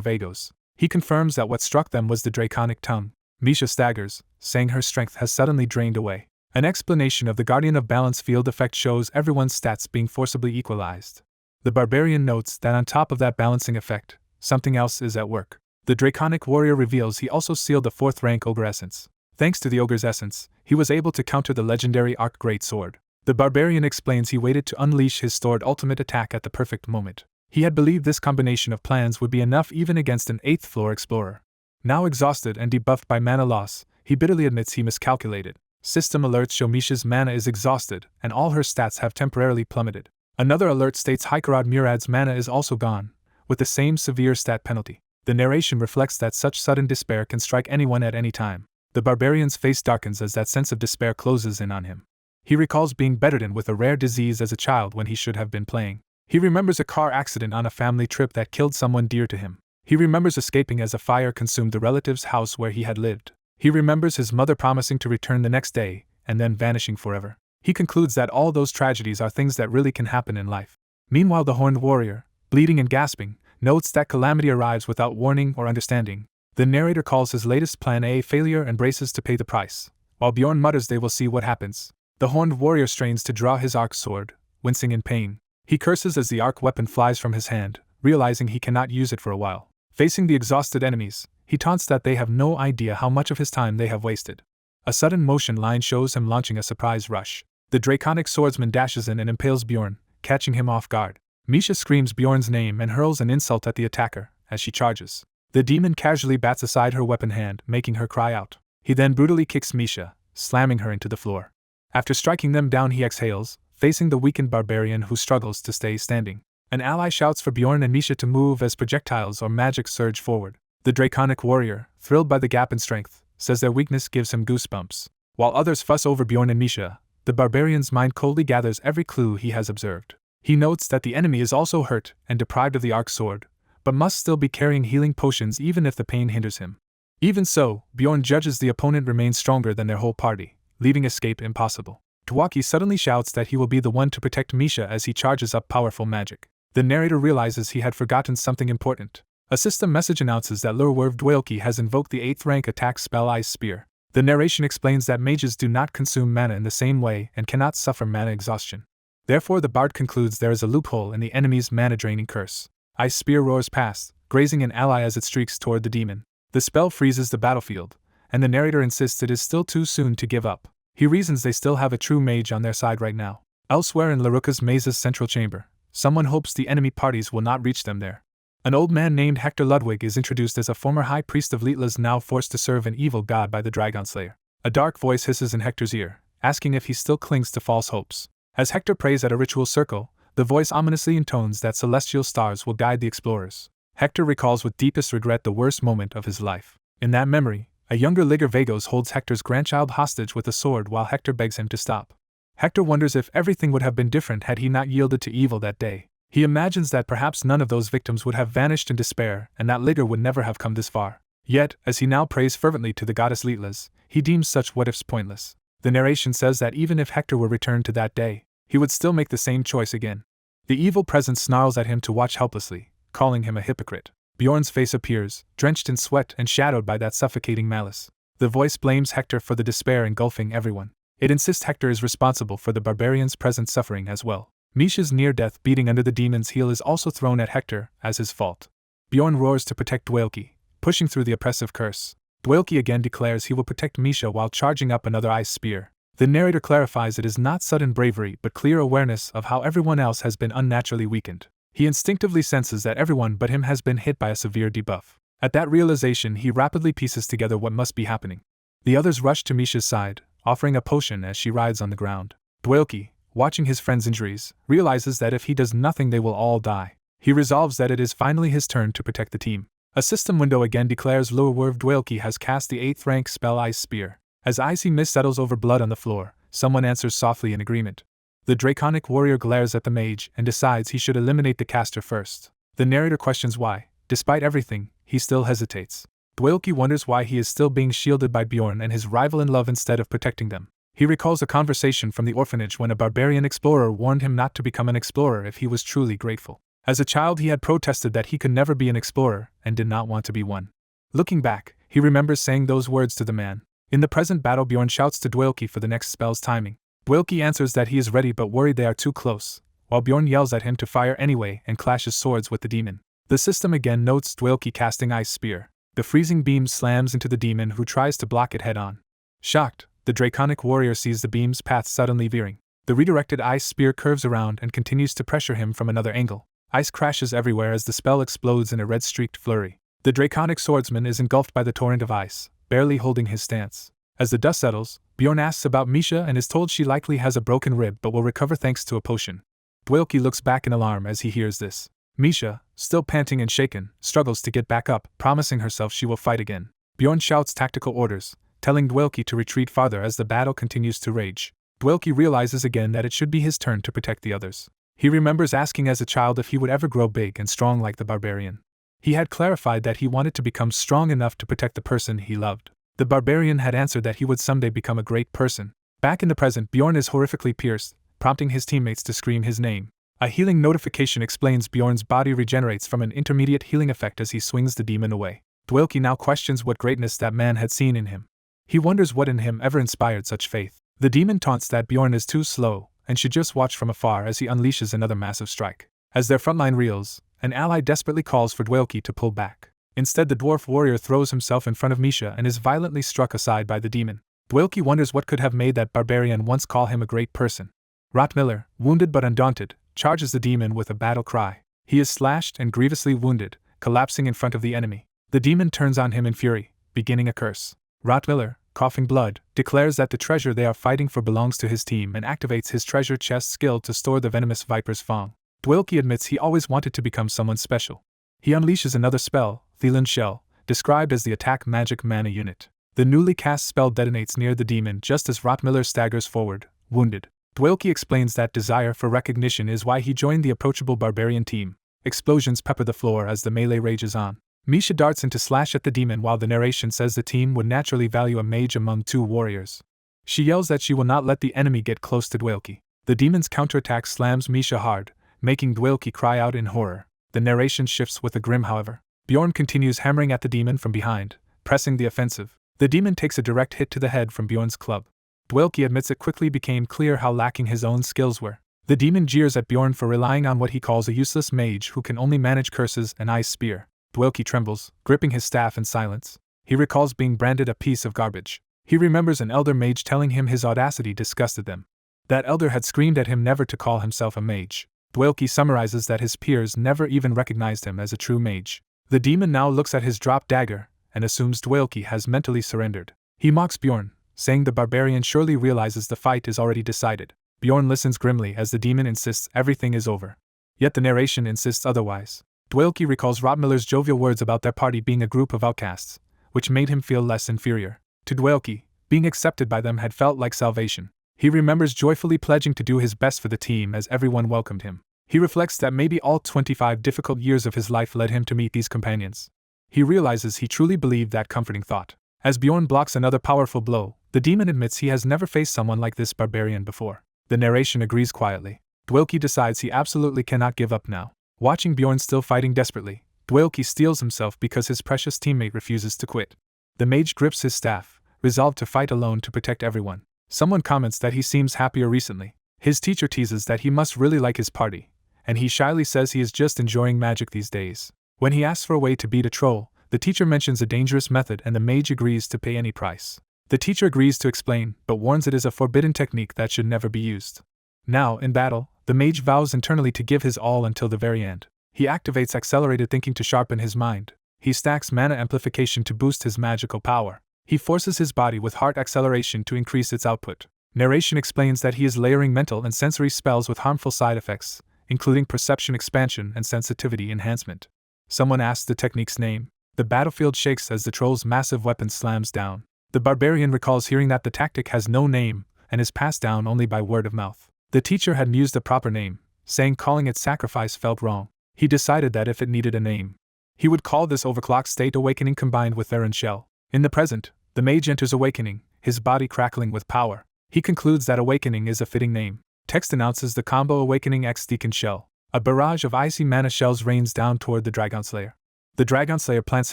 Vagos. He confirms that what struck them was the Draconic Tongue. Misha staggers, saying her strength has suddenly drained away. An explanation of the Guardian of Balance field effect shows everyone's stats being forcibly equalized. The barbarian notes that on top of that balancing effect, something else is at work. The Draconic Warrior reveals he also sealed the 4th rank Ogre Essence. Thanks to the Ogre's Essence, he was able to counter the legendary Arc Greatsword. The barbarian explains he waited to unleash his stored ultimate attack at the perfect moment. He had believed this combination of plans would be enough even against an 8th floor explorer. Now exhausted and debuffed by mana loss, he bitterly admits he miscalculated. System alerts show Misha's mana is exhausted, and all her stats have temporarily plummeted. Another alert states Hikerod Murad's mana is also gone, with the same severe stat penalty. The narration reflects that such sudden despair can strike anyone at any time. The barbarian's face darkens as that sense of despair closes in on him. He recalls being bedridden with a rare disease as a child when he should have been playing. He remembers a car accident on a family trip that killed someone dear to him. He remembers escaping as a fire consumed the relative's house where he had lived. He remembers his mother promising to return the next day, and then vanishing forever. He concludes that all those tragedies are things that really can happen in life. Meanwhile, the horned warrior, bleeding and gasping, notes that calamity arrives without warning or understanding. The narrator calls his latest plan a failure and braces to pay the price, while Bjorn mutters they will see what happens. The horned warrior strains to draw his arc sword, wincing in pain. He curses as the arc weapon flies from his hand, realizing he cannot use it for a while. Facing the exhausted enemies, he taunts that they have no idea how much of his time they have wasted. A sudden motion line shows him launching a surprise rush. The draconic swordsman dashes in and impales Bjorn, catching him off guard. Misha screams Bjorn's name and hurls an insult at the attacker as she charges. The demon casually bats aside her weapon hand, making her cry out. He then brutally kicks Misha, slamming her into the floor. After striking them down, he exhales, facing the weakened barbarian who struggles to stay standing. An ally shouts for Bjorn and Misha to move as projectiles or magic surge forward. The draconic warrior, thrilled by the gap in strength, says their weakness gives him goosebumps. While others fuss over Bjorn and Misha, the barbarian's mind coldly gathers every clue he has observed. He notes that the enemy is also hurt and deprived of the arc sword, but must still be carrying healing potions even if the pain hinders him. Even so, Bjorn judges the opponent remains stronger than their whole party, leaving escape impossible. Dwaki suddenly shouts that he will be the one to protect Misha as he charges up powerful magic. The narrator realizes he had forgotten something important. A system message announces that Lurwerv Dwalki has invoked the 8th rank attack spell Ice Spear. The narration explains that mages do not consume mana in the same way and cannot suffer mana exhaustion. Therefore, the bard concludes there is a loophole in the enemy's mana-draining curse. Ice Spear roars past, grazing an ally as it streaks toward the demon. The spell freezes the battlefield, and the narrator insists it is still too soon to give up. He reasons they still have a true mage on their side right now. Elsewhere in Laruka's maze's central chamber, someone hopes the enemy parties will not reach them there. An old man named Hector Ludwig is introduced as a former high priest of Litlas now forced to serve an evil god by the Dragon Slayer. A dark voice hisses in Hector's ear, asking if he still clings to false hopes. As Hector prays at a ritual circle, the voice ominously intones that celestial stars will guide the explorers. Hector recalls with deepest regret the worst moment of his life. In that memory, a younger Liger Vagos holds Hector's grandchild hostage with a sword while Hector begs him to stop. Hector wonders if everything would have been different had he not yielded to evil that day. He imagines that perhaps none of those victims would have vanished in despair and that Liger would never have come this far. Yet, as he now prays fervently to the goddess Litlas, he deems such what-ifs pointless. The narration says that even if Hector were returned to that day, he would still make the same choice again. The evil presence snarls at him to watch helplessly, calling him a hypocrite. Bjorn's face appears, drenched in sweat and shadowed by that suffocating malice. The voice blames Hector for the despair engulfing everyone. It insists Hector is responsible for the barbarian's present suffering as well. Misha's near-death beating under the demon's heel is also thrown at Hector as his fault. Bjorn roars to protect Dwalki, pushing through the oppressive curse. Dwalki again declares he will protect Misha while charging up another ice spear. The narrator clarifies it is not sudden bravery but clear awareness of how everyone else has been unnaturally weakened. He instinctively senses that everyone but him has been hit by a severe debuff. At that realization, he rapidly pieces together what must be happening. The others rush to Misha's side, offering a potion as she writhes on the ground. Dwalki, watching his friend's injuries, realizes that if he does nothing they will all die. He resolves that it is finally his turn to protect the team. A system window again declares Lurwerv Dwalki has cast the 8th rank spell Ice Spear. As icy mist settles over blood on the floor, someone answers softly in agreement. The draconic warrior glares at the mage and decides he should eliminate the caster first. The narrator questions why, despite everything, he still hesitates. Dwalki wonders why he is still being shielded by Bjorn and his rival in love instead of protecting them. He recalls a conversation from the orphanage when a barbarian explorer warned him not to become an explorer if he was truly grateful. As a child, he had protested that he could never be an explorer and did not want to be one. Looking back, he remembers saying those words to the man. In the present battle, Bjorn shouts to Dwalki for the next spell's timing. Dwalki answers that he is ready but worried they are too close, while Bjorn yells at him to fire anyway and clashes swords with the demon. The system again notes Dwalki casting Ice Spear. The freezing beam slams into the demon who tries to block it head-on. Shocked, the draconic warrior sees the beam's path suddenly veering. The redirected Ice Spear curves around and continues to pressure him from another angle. Ice crashes everywhere as the spell explodes in a red-streaked flurry. The draconic swordsman is engulfed by the torrent of ice, barely holding his stance. As the dust settles, Bjorn asks about Misha and is told she likely has a broken rib but will recover thanks to a potion. Dwalki looks back in alarm as he hears this. Misha, still panting and shaken, struggles to get back up, promising herself she will fight again. Bjorn shouts tactical orders, telling Dwalki to retreat farther as the battle continues to rage. Dwalki realizes again that it should be his turn to protect the others. He remembers asking as a child if he would ever grow big and strong like the barbarian. He had clarified that he wanted to become strong enough to protect the person he loved. The barbarian had answered that he would someday become a great person. Back in the present, Bjorn is horrifically pierced, prompting his teammates to scream his name. A healing notification explains Bjorn's body regenerates from an intermediate healing effect as he swings the demon away. Dwalki now questions what greatness that man had seen in him. He wonders what in him ever inspired such faith. The demon taunts that Bjorn is too slow and should just watch from afar as he unleashes another massive strike. As their frontline reels, an ally desperately calls for Dwalki to pull back. Instead, the dwarf warrior throws himself in front of Misha and is violently struck aside by the demon. Dwalki wonders what could have made that barbarian once call him a great person. Rotmiller, wounded but undaunted, charges the demon with a battle cry. He is slashed and grievously wounded, collapsing in front of the enemy. The demon turns on him in fury, beginning a curse. Rottweiler, coughing blood, declares that the treasure they are fighting for belongs to his team and activates his treasure chest skill to store the venomous viper's fang. Dwelke admits he always wanted to become someone special. He unleashes another spell, Thelan Shell, described as the attack magic mana unit. The newly cast spell detonates near the demon just as Rottweiler staggers forward, wounded. Dwelke explains that desire for recognition is why he joined the approachable barbarian team. Explosions pepper the floor as the melee rages on. Misha darts in to slash at the demon while the narration says the team would naturally value a mage among two warriors. She yells that she will not let the enemy get close to Dwelke. The demon's counterattack slams Misha hard, making Dwelke cry out in horror. The narration shifts with a grim however. Bjorn continues hammering at the demon from behind, pressing the offensive. The demon takes a direct hit to the head from Bjorn's club. Dwelke admits it quickly became clear how lacking his own skills were. The demon jeers at Bjorn for relying on what he calls a useless mage who can only manage curses and ice spear. Dwelke trembles, gripping his staff in silence. He recalls being branded a piece of garbage. He remembers an elder mage telling him his audacity disgusted them. That elder had screamed at him never to call himself a mage. Dwelke summarizes that his peers never even recognized him as a true mage. The demon now looks at his dropped dagger and assumes Dwelke has mentally surrendered. He mocks Bjorn, saying the barbarian surely realizes the fight is already decided. Bjorn listens grimly as the demon insists everything is over. Yet the narration insists otherwise. Dwelke recalls Rottweiler's jovial words about their party being a group of outcasts, which made him feel less inferior. To Dwelke, being accepted by them had felt like salvation. He remembers joyfully pledging to do his best for the team as everyone welcomed him. He reflects that maybe all 25 difficult years of his life led him to meet these companions. He realizes he truly believed that comforting thought. As Bjorn blocks another powerful blow, the demon admits he has never faced someone like this barbarian before. The narration agrees quietly. Dwelke decides he absolutely cannot give up now. Watching Bjorn still fighting desperately, Dwelke steels himself because his precious teammate refuses to quit. The mage grips his staff, resolved to fight alone to protect everyone. Someone comments that he seems happier recently. His teacher teases that he must really like his party, and he shyly says he is just enjoying magic these days. When he asks for a way to beat a troll, the teacher mentions a dangerous method and the mage agrees to pay any price. The teacher agrees to explain, but warns it is a forbidden technique that should never be used. Now, in battle, the mage vows internally to give his all until the very end. He activates accelerated thinking to sharpen his mind. He stacks mana amplification to boost his magical power. He forces his body with heart acceleration to increase its output. Narration explains that he is layering mental and sensory spells with harmful side effects, including perception expansion and sensitivity enhancement. Someone asks the technique's name. The battlefield shakes as the troll's massive weapon slams down. The barbarian recalls hearing that the tactic has no name and is passed down only by word of mouth. The teacher hadn't used a proper name, saying calling it sacrifice felt wrong. He decided that if it needed a name, he would call this overclocked state awakening combined with Theron Shell. In the present, the mage enters awakening, his body crackling with power. He concludes that awakening is a fitting name. Text announces the combo Awakening X Deacon Shell. A barrage of icy mana shells rains down toward the Dragon Slayer. The Dragon Slayer plants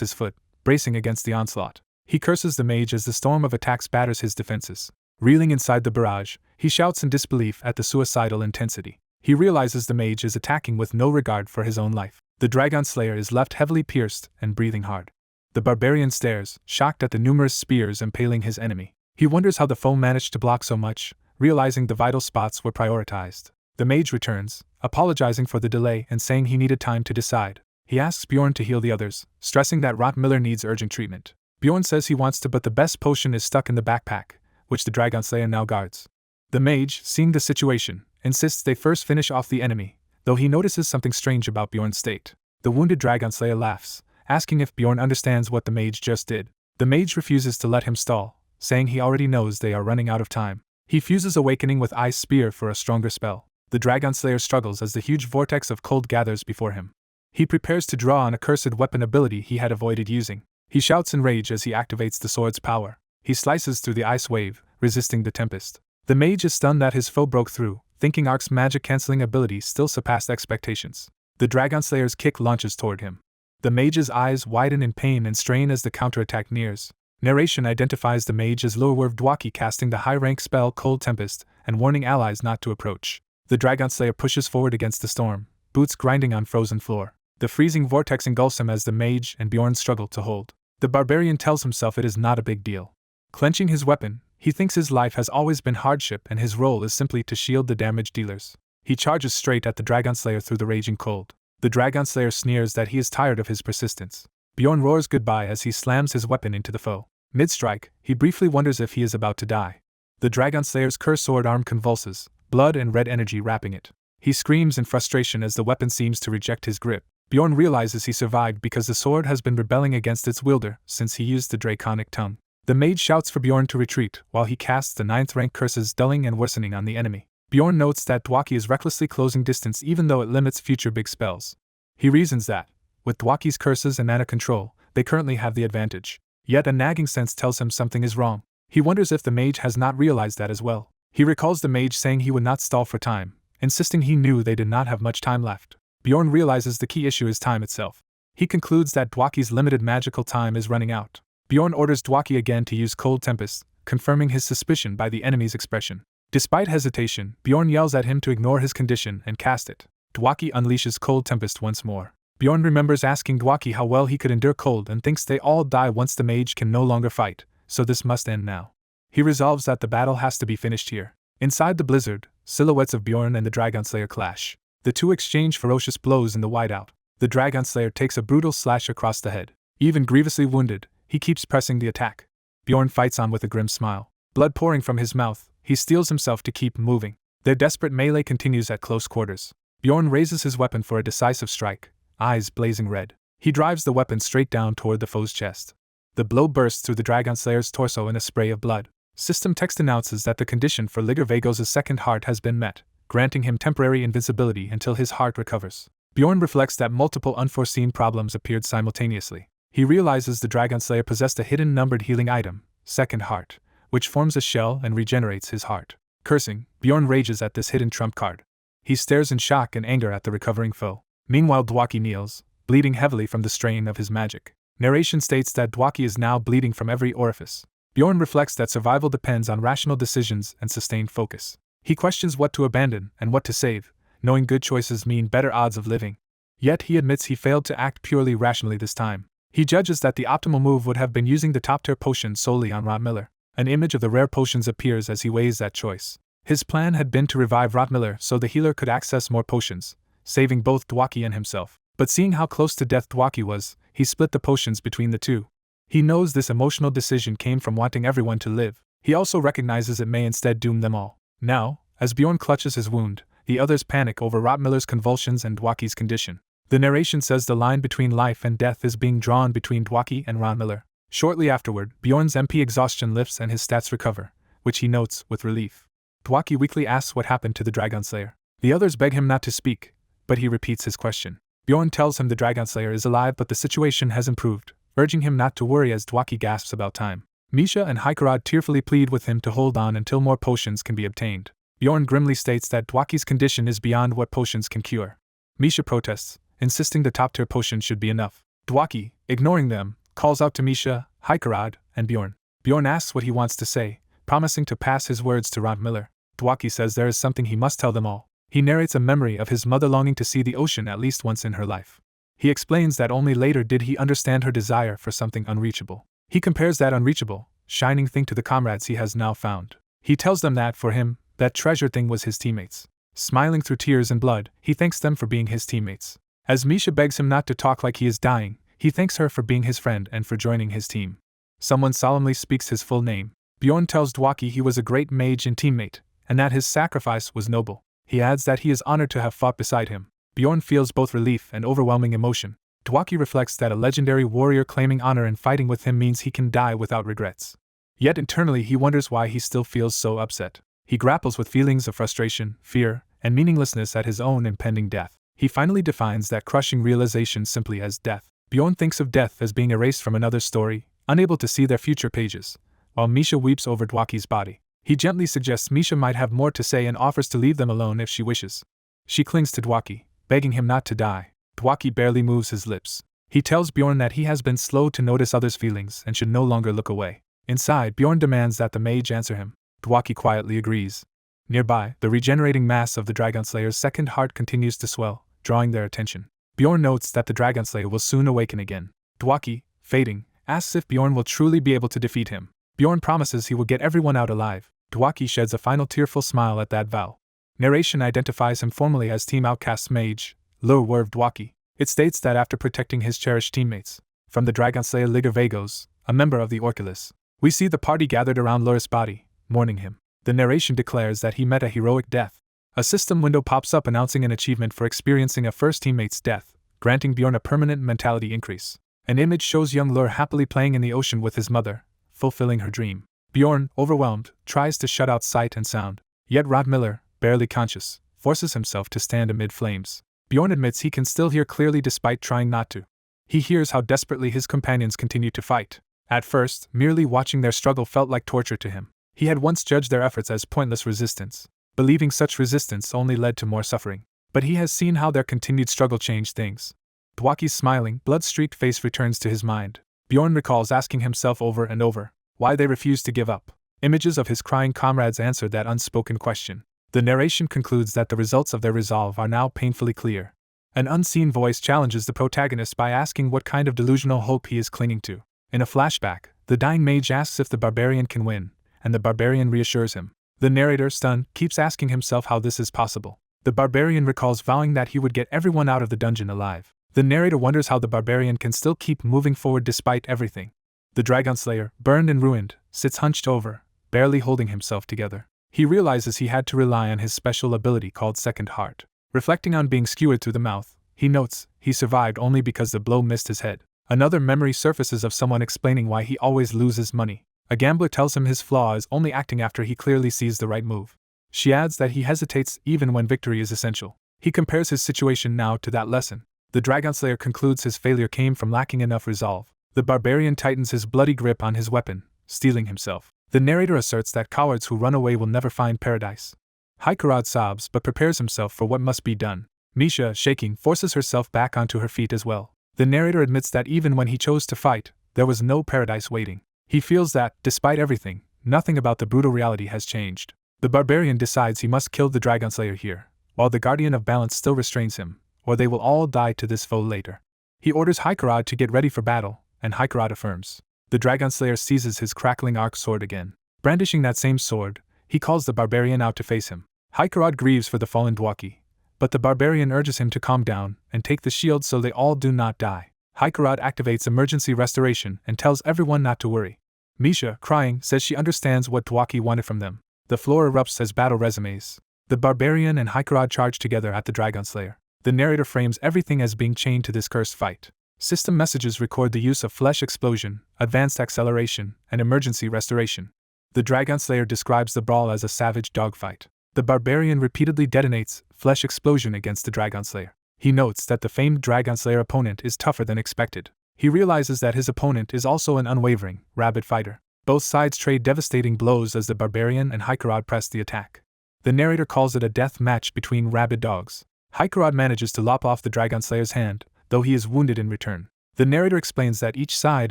his foot, bracing against the onslaught. He curses the mage as the storm of attacks batters his defenses. Reeling inside the barrage, he shouts in disbelief at the suicidal intensity. He realizes the mage is attacking with no regard for his own life. The Dragon Slayer is left heavily pierced and breathing hard. The barbarian stares, shocked at the numerous spears impaling his enemy. He wonders how the foe managed to block so much, realizing the vital spots were prioritized. The mage returns, apologizing for the delay and saying he needed time to decide. He asks Bjorn to heal the others, stressing that Rottweiler needs urgent treatment. Bjorn says he wants to, but the best potion is stuck in the backpack, which the Dragon Slayer now guards. The mage, seeing the situation, insists they first finish off the enemy, though he notices something strange about Bjorn's state. The wounded Dragon Slayer laughs, asking if Bjorn understands what the mage just did. The mage refuses to let him stall, saying he already knows they are running out of time. He fuses Awakening with Ice Spear for a stronger spell. The Dragon Slayer struggles as the huge vortex of cold gathers before him. He prepares to draw on a cursed weapon ability he had avoided using. He shouts in rage as he activates the sword's power. He slices through the ice wave, resisting the tempest. The mage is stunned that his foe broke through, thinking Ark's magic-canceling ability still surpassed expectations. The Dragon Slayer's kick launches toward him. The mage's eyes widen in pain and strain as the counterattack nears. Narration identifies the mage as Lurwerv Dwaki casting the high-rank spell Cold Tempest and warning allies not to approach. The Dragon Slayer pushes forward against the storm, boots grinding on frozen floor. The freezing vortex engulfs him as the mage and Bjorn struggle to hold. The barbarian tells himself it is not a big deal. Clenching his weapon, he thinks his life has always been hardship and his role is simply to shield the damage dealers. He charges straight at the Dragon Slayer through the raging cold. The Dragon Slayer sneers that he is tired of his persistence. Bjorn roars goodbye as he slams his weapon into the foe. Mid-strike, he briefly wonders if he is about to die. The Dragon Slayer's cursed sword arm convulses, blood and red energy wrapping it. He screams in frustration as the weapon seems to reject his grip. Bjorn realizes he survived because the sword has been rebelling against its wielder since he used the draconic tongue. The mage shouts for Bjorn to retreat while he casts the 9th rank curses, dulling and worsening on the enemy. Bjorn notes that Dwaki is recklessly closing distance even though it limits future big spells. He reasons that, with Dwaki's curses and mana control, they currently have the advantage. Yet a nagging sense tells him something is wrong. He wonders if the mage has not realized that as well. He recalls the mage saying he would not stall for time, insisting he knew they did not have much time left. Bjorn realizes the key issue is time itself. He concludes that Dwaki's limited magical time is running out. Bjorn orders Dwaki again to use Cold Tempest, confirming his suspicion by the enemy's expression. Despite hesitation, Bjorn yells at him to ignore his condition and cast it. Dwaki unleashes Cold Tempest once more. Bjorn remembers asking Dwaki how well he could endure cold and thinks they all die once the mage can no longer fight, so this must end now. He resolves that the battle has to be finished here. Inside the blizzard, silhouettes of Bjorn and the Dragon Slayer clash. The two exchange ferocious blows in the whiteout. The Dragon Slayer takes a brutal slash across the head. Even grievously wounded, he keeps pressing the attack. Bjorn fights on with a grim smile. Blood pouring from his mouth, he steels himself to keep moving. Their desperate melee continues at close quarters. Bjorn raises his weapon for a decisive strike, eyes blazing red. He drives the weapon straight down toward the foe's chest. The blow bursts through the Dragon Slayer's torso in a spray of blood. System text announces that the condition for Liger Vagos' second heart has been met, granting him temporary invincibility until his heart recovers. Bjorn reflects that multiple unforeseen problems appeared simultaneously. He realizes the Dragon Slayer possessed a hidden numbered healing item, Second Heart, which forms a shell and regenerates his heart. Cursing, Bjorn rages at this hidden trump card. He stares in shock and anger at the recovering foe. Meanwhile, Dwaki kneels, bleeding heavily from the strain of his magic. Narration states that Dwaki is now bleeding from every orifice. Bjorn reflects that survival depends on rational decisions and sustained focus. He questions what to abandon and what to save, knowing good choices mean better odds of living. Yet he admits he failed to act purely rationally this time. He judges that the optimal move would have been using the top-tier potion solely on Rotmiller. An image of the rare potions appears as he weighs that choice. His plan had been to revive Rotmiller so the healer could access more potions, saving both Dwaki and himself. But seeing how close to death Dwaki was, he split the potions between the two. He knows this emotional decision came from wanting everyone to live. He also recognizes it may instead doom them all. Now, as Bjorn clutches his wound, the others panic over Rotmiller's convulsions and Dwaki's condition. The narration says the line between life and death is being drawn between Dwaki and Rotmiller. Shortly afterward, Bjorn's MP exhaustion lifts and his stats recover, which he notes with relief. Dwaki weakly asks what happened to the Dragon Slayer. The others beg him not to speak, but he repeats his question. Bjorn tells him the Dragon Slayer is alive but the situation has improved, urging him not to worry as Dwaki gasps about time. Misha and Hikarad tearfully plead with him to hold on until more potions can be obtained. Bjorn grimly states that Dwaki's condition is beyond what potions can cure. Misha protests, insisting the top-tier potion should be enough. Dwaki, ignoring them, calls out to Misha, Hikarad, and Bjorn. Bjorn asks what he wants to say, promising to pass his words to Rotmiller. Dwaki says there is something he must tell them all. He narrates a memory of his mother longing to see the ocean at least once in her life. He explains that only later did he understand her desire for something unreachable. He compares that unreachable, shining thing to the comrades he has now found. He tells them that, for him, that treasured thing was his teammates. Smiling through tears and blood, he thanks them for being his teammates. As Misha begs him not to talk like he is dying, he thanks her for being his friend and for joining his team. Someone solemnly speaks his full name. Bjorn tells Dwaki he was a great mage and teammate, and that his sacrifice was noble. He adds that he is honored to have fought beside him. Bjorn feels both relief and overwhelming emotion. Dwaki reflects that a legendary warrior claiming honor and fighting with him means he can die without regrets. Yet internally he wonders why he still feels so upset. He grapples with feelings of frustration, fear, and meaninglessness at his own impending death. He finally defines that crushing realization simply as death. Bjorn thinks of death as being erased from another story, unable to see their future pages, while Misha weeps over Dwaki's body. He gently suggests Misha might have more to say and offers to leave them alone if she wishes. She clings to Dwaki, begging him not to die. Dwaki barely moves his lips. He tells Bjorn that he has been slow to notice others' feelings and should no longer look away. Inside, Bjorn demands that the mage answer him. Dwaki quietly agrees. Nearby, the regenerating mass of the Dragon Slayer's second heart continues to swell, drawing their attention. Bjorn notes that the Dragon Slayer will soon awaken again. Dwaki, fading, asks if Bjorn will truly be able to defeat him. Bjorn promises he will get everyone out alive. Dwaki sheds a final tearful smile at that vow. Narration identifies him formally as Team Outcast's mage, Lur Dwaki. It states that after protecting his cherished teammates from the Dragonslayer Liger Vagos, a member of the Orculus, we see the party gathered around Lur's body, mourning him. The narration declares that he met a heroic death. A system window pops up announcing an achievement for experiencing a first teammate's death, granting Bjorn a permanent mentality increase. An image shows young Lur happily playing in the ocean with his mother, fulfilling her dream. Bjorn, overwhelmed, tries to shut out sight and sound. Yet Rod Miller, barely conscious, forces himself to stand amid flames. Bjorn admits he can still hear clearly despite trying not to. He hears how desperately his companions continue to fight. At first, merely watching their struggle felt like torture to him. He had once judged their efforts as pointless resistance, believing such resistance only led to more suffering. But he has seen how their continued struggle changed things. Dwaki's smiling, blood-streaked face returns to his mind. Bjorn recalls asking himself over and over why they refused to give up. Images of his crying comrades answer that unspoken question. The narration concludes that the results of their resolve are now painfully clear. An unseen voice challenges the protagonist by asking what kind of delusional hope he is clinging to. In a flashback, the dying mage asks if the barbarian can win, and the barbarian reassures him. The narrator, stunned, keeps asking himself how this is possible. The barbarian recalls vowing that he would get everyone out of the dungeon alive. The narrator wonders how the barbarian can still keep moving forward despite everything. The Dragonslayer, burned and ruined, sits hunched over, barely holding himself together. He realizes he had to rely on his special ability called Second Heart. Reflecting on being skewered through the mouth, he notes he survived only because the blow missed his head. Another memory surfaces of someone explaining why he always loses money. A gambler tells him his flaw is only acting after he clearly sees the right move. She adds that he hesitates even when victory is essential. He compares his situation now to that lesson. The Dragonslayer concludes his failure came from lacking enough resolve. The barbarian tightens his bloody grip on his weapon, steeling himself. The narrator asserts that cowards who run away will never find paradise. Haikarad sobs but prepares himself for what must be done. Misha, shaking, forces herself back onto her feet as well. The narrator admits that even when he chose to fight, there was no paradise waiting. He feels that, despite everything, nothing about the brutal reality has changed. The barbarian decides he must kill the Dragonslayer here, while the Guardian of Balance still restrains him, or they will all die to this foe later. He orders Haikarad to get ready for battle, and Haikarad affirms. The Dragonslayer seizes his crackling arc sword again. Brandishing that same sword, he calls the barbarian out to face him. Haikarad grieves for the fallen Dwaki, but the barbarian urges him to calm down and take the shield so they all do not die. Haikarad activates emergency restoration and tells everyone not to worry. Misha, crying, says she understands what Dwaki wanted from them. The floor erupts as battle resumes. The barbarian and Haikarad charge together at the Dragonslayer. The narrator frames everything as being chained to this cursed fight. System messages record the use of flesh explosion, advanced acceleration, and emergency restoration. The Dragonslayer describes the brawl as a savage dogfight. The barbarian repeatedly detonates flesh explosion against the Dragonslayer. He notes that the famed Dragonslayer opponent is tougher than expected. He realizes that his opponent is also an unwavering, rabid fighter. Both sides trade devastating blows as the barbarian and Haikarad press the attack. The narrator calls it a death match between rabid dogs. Haikarad manages to lop off the Dragonslayer's hand, though he is wounded in return. The narrator explains that each side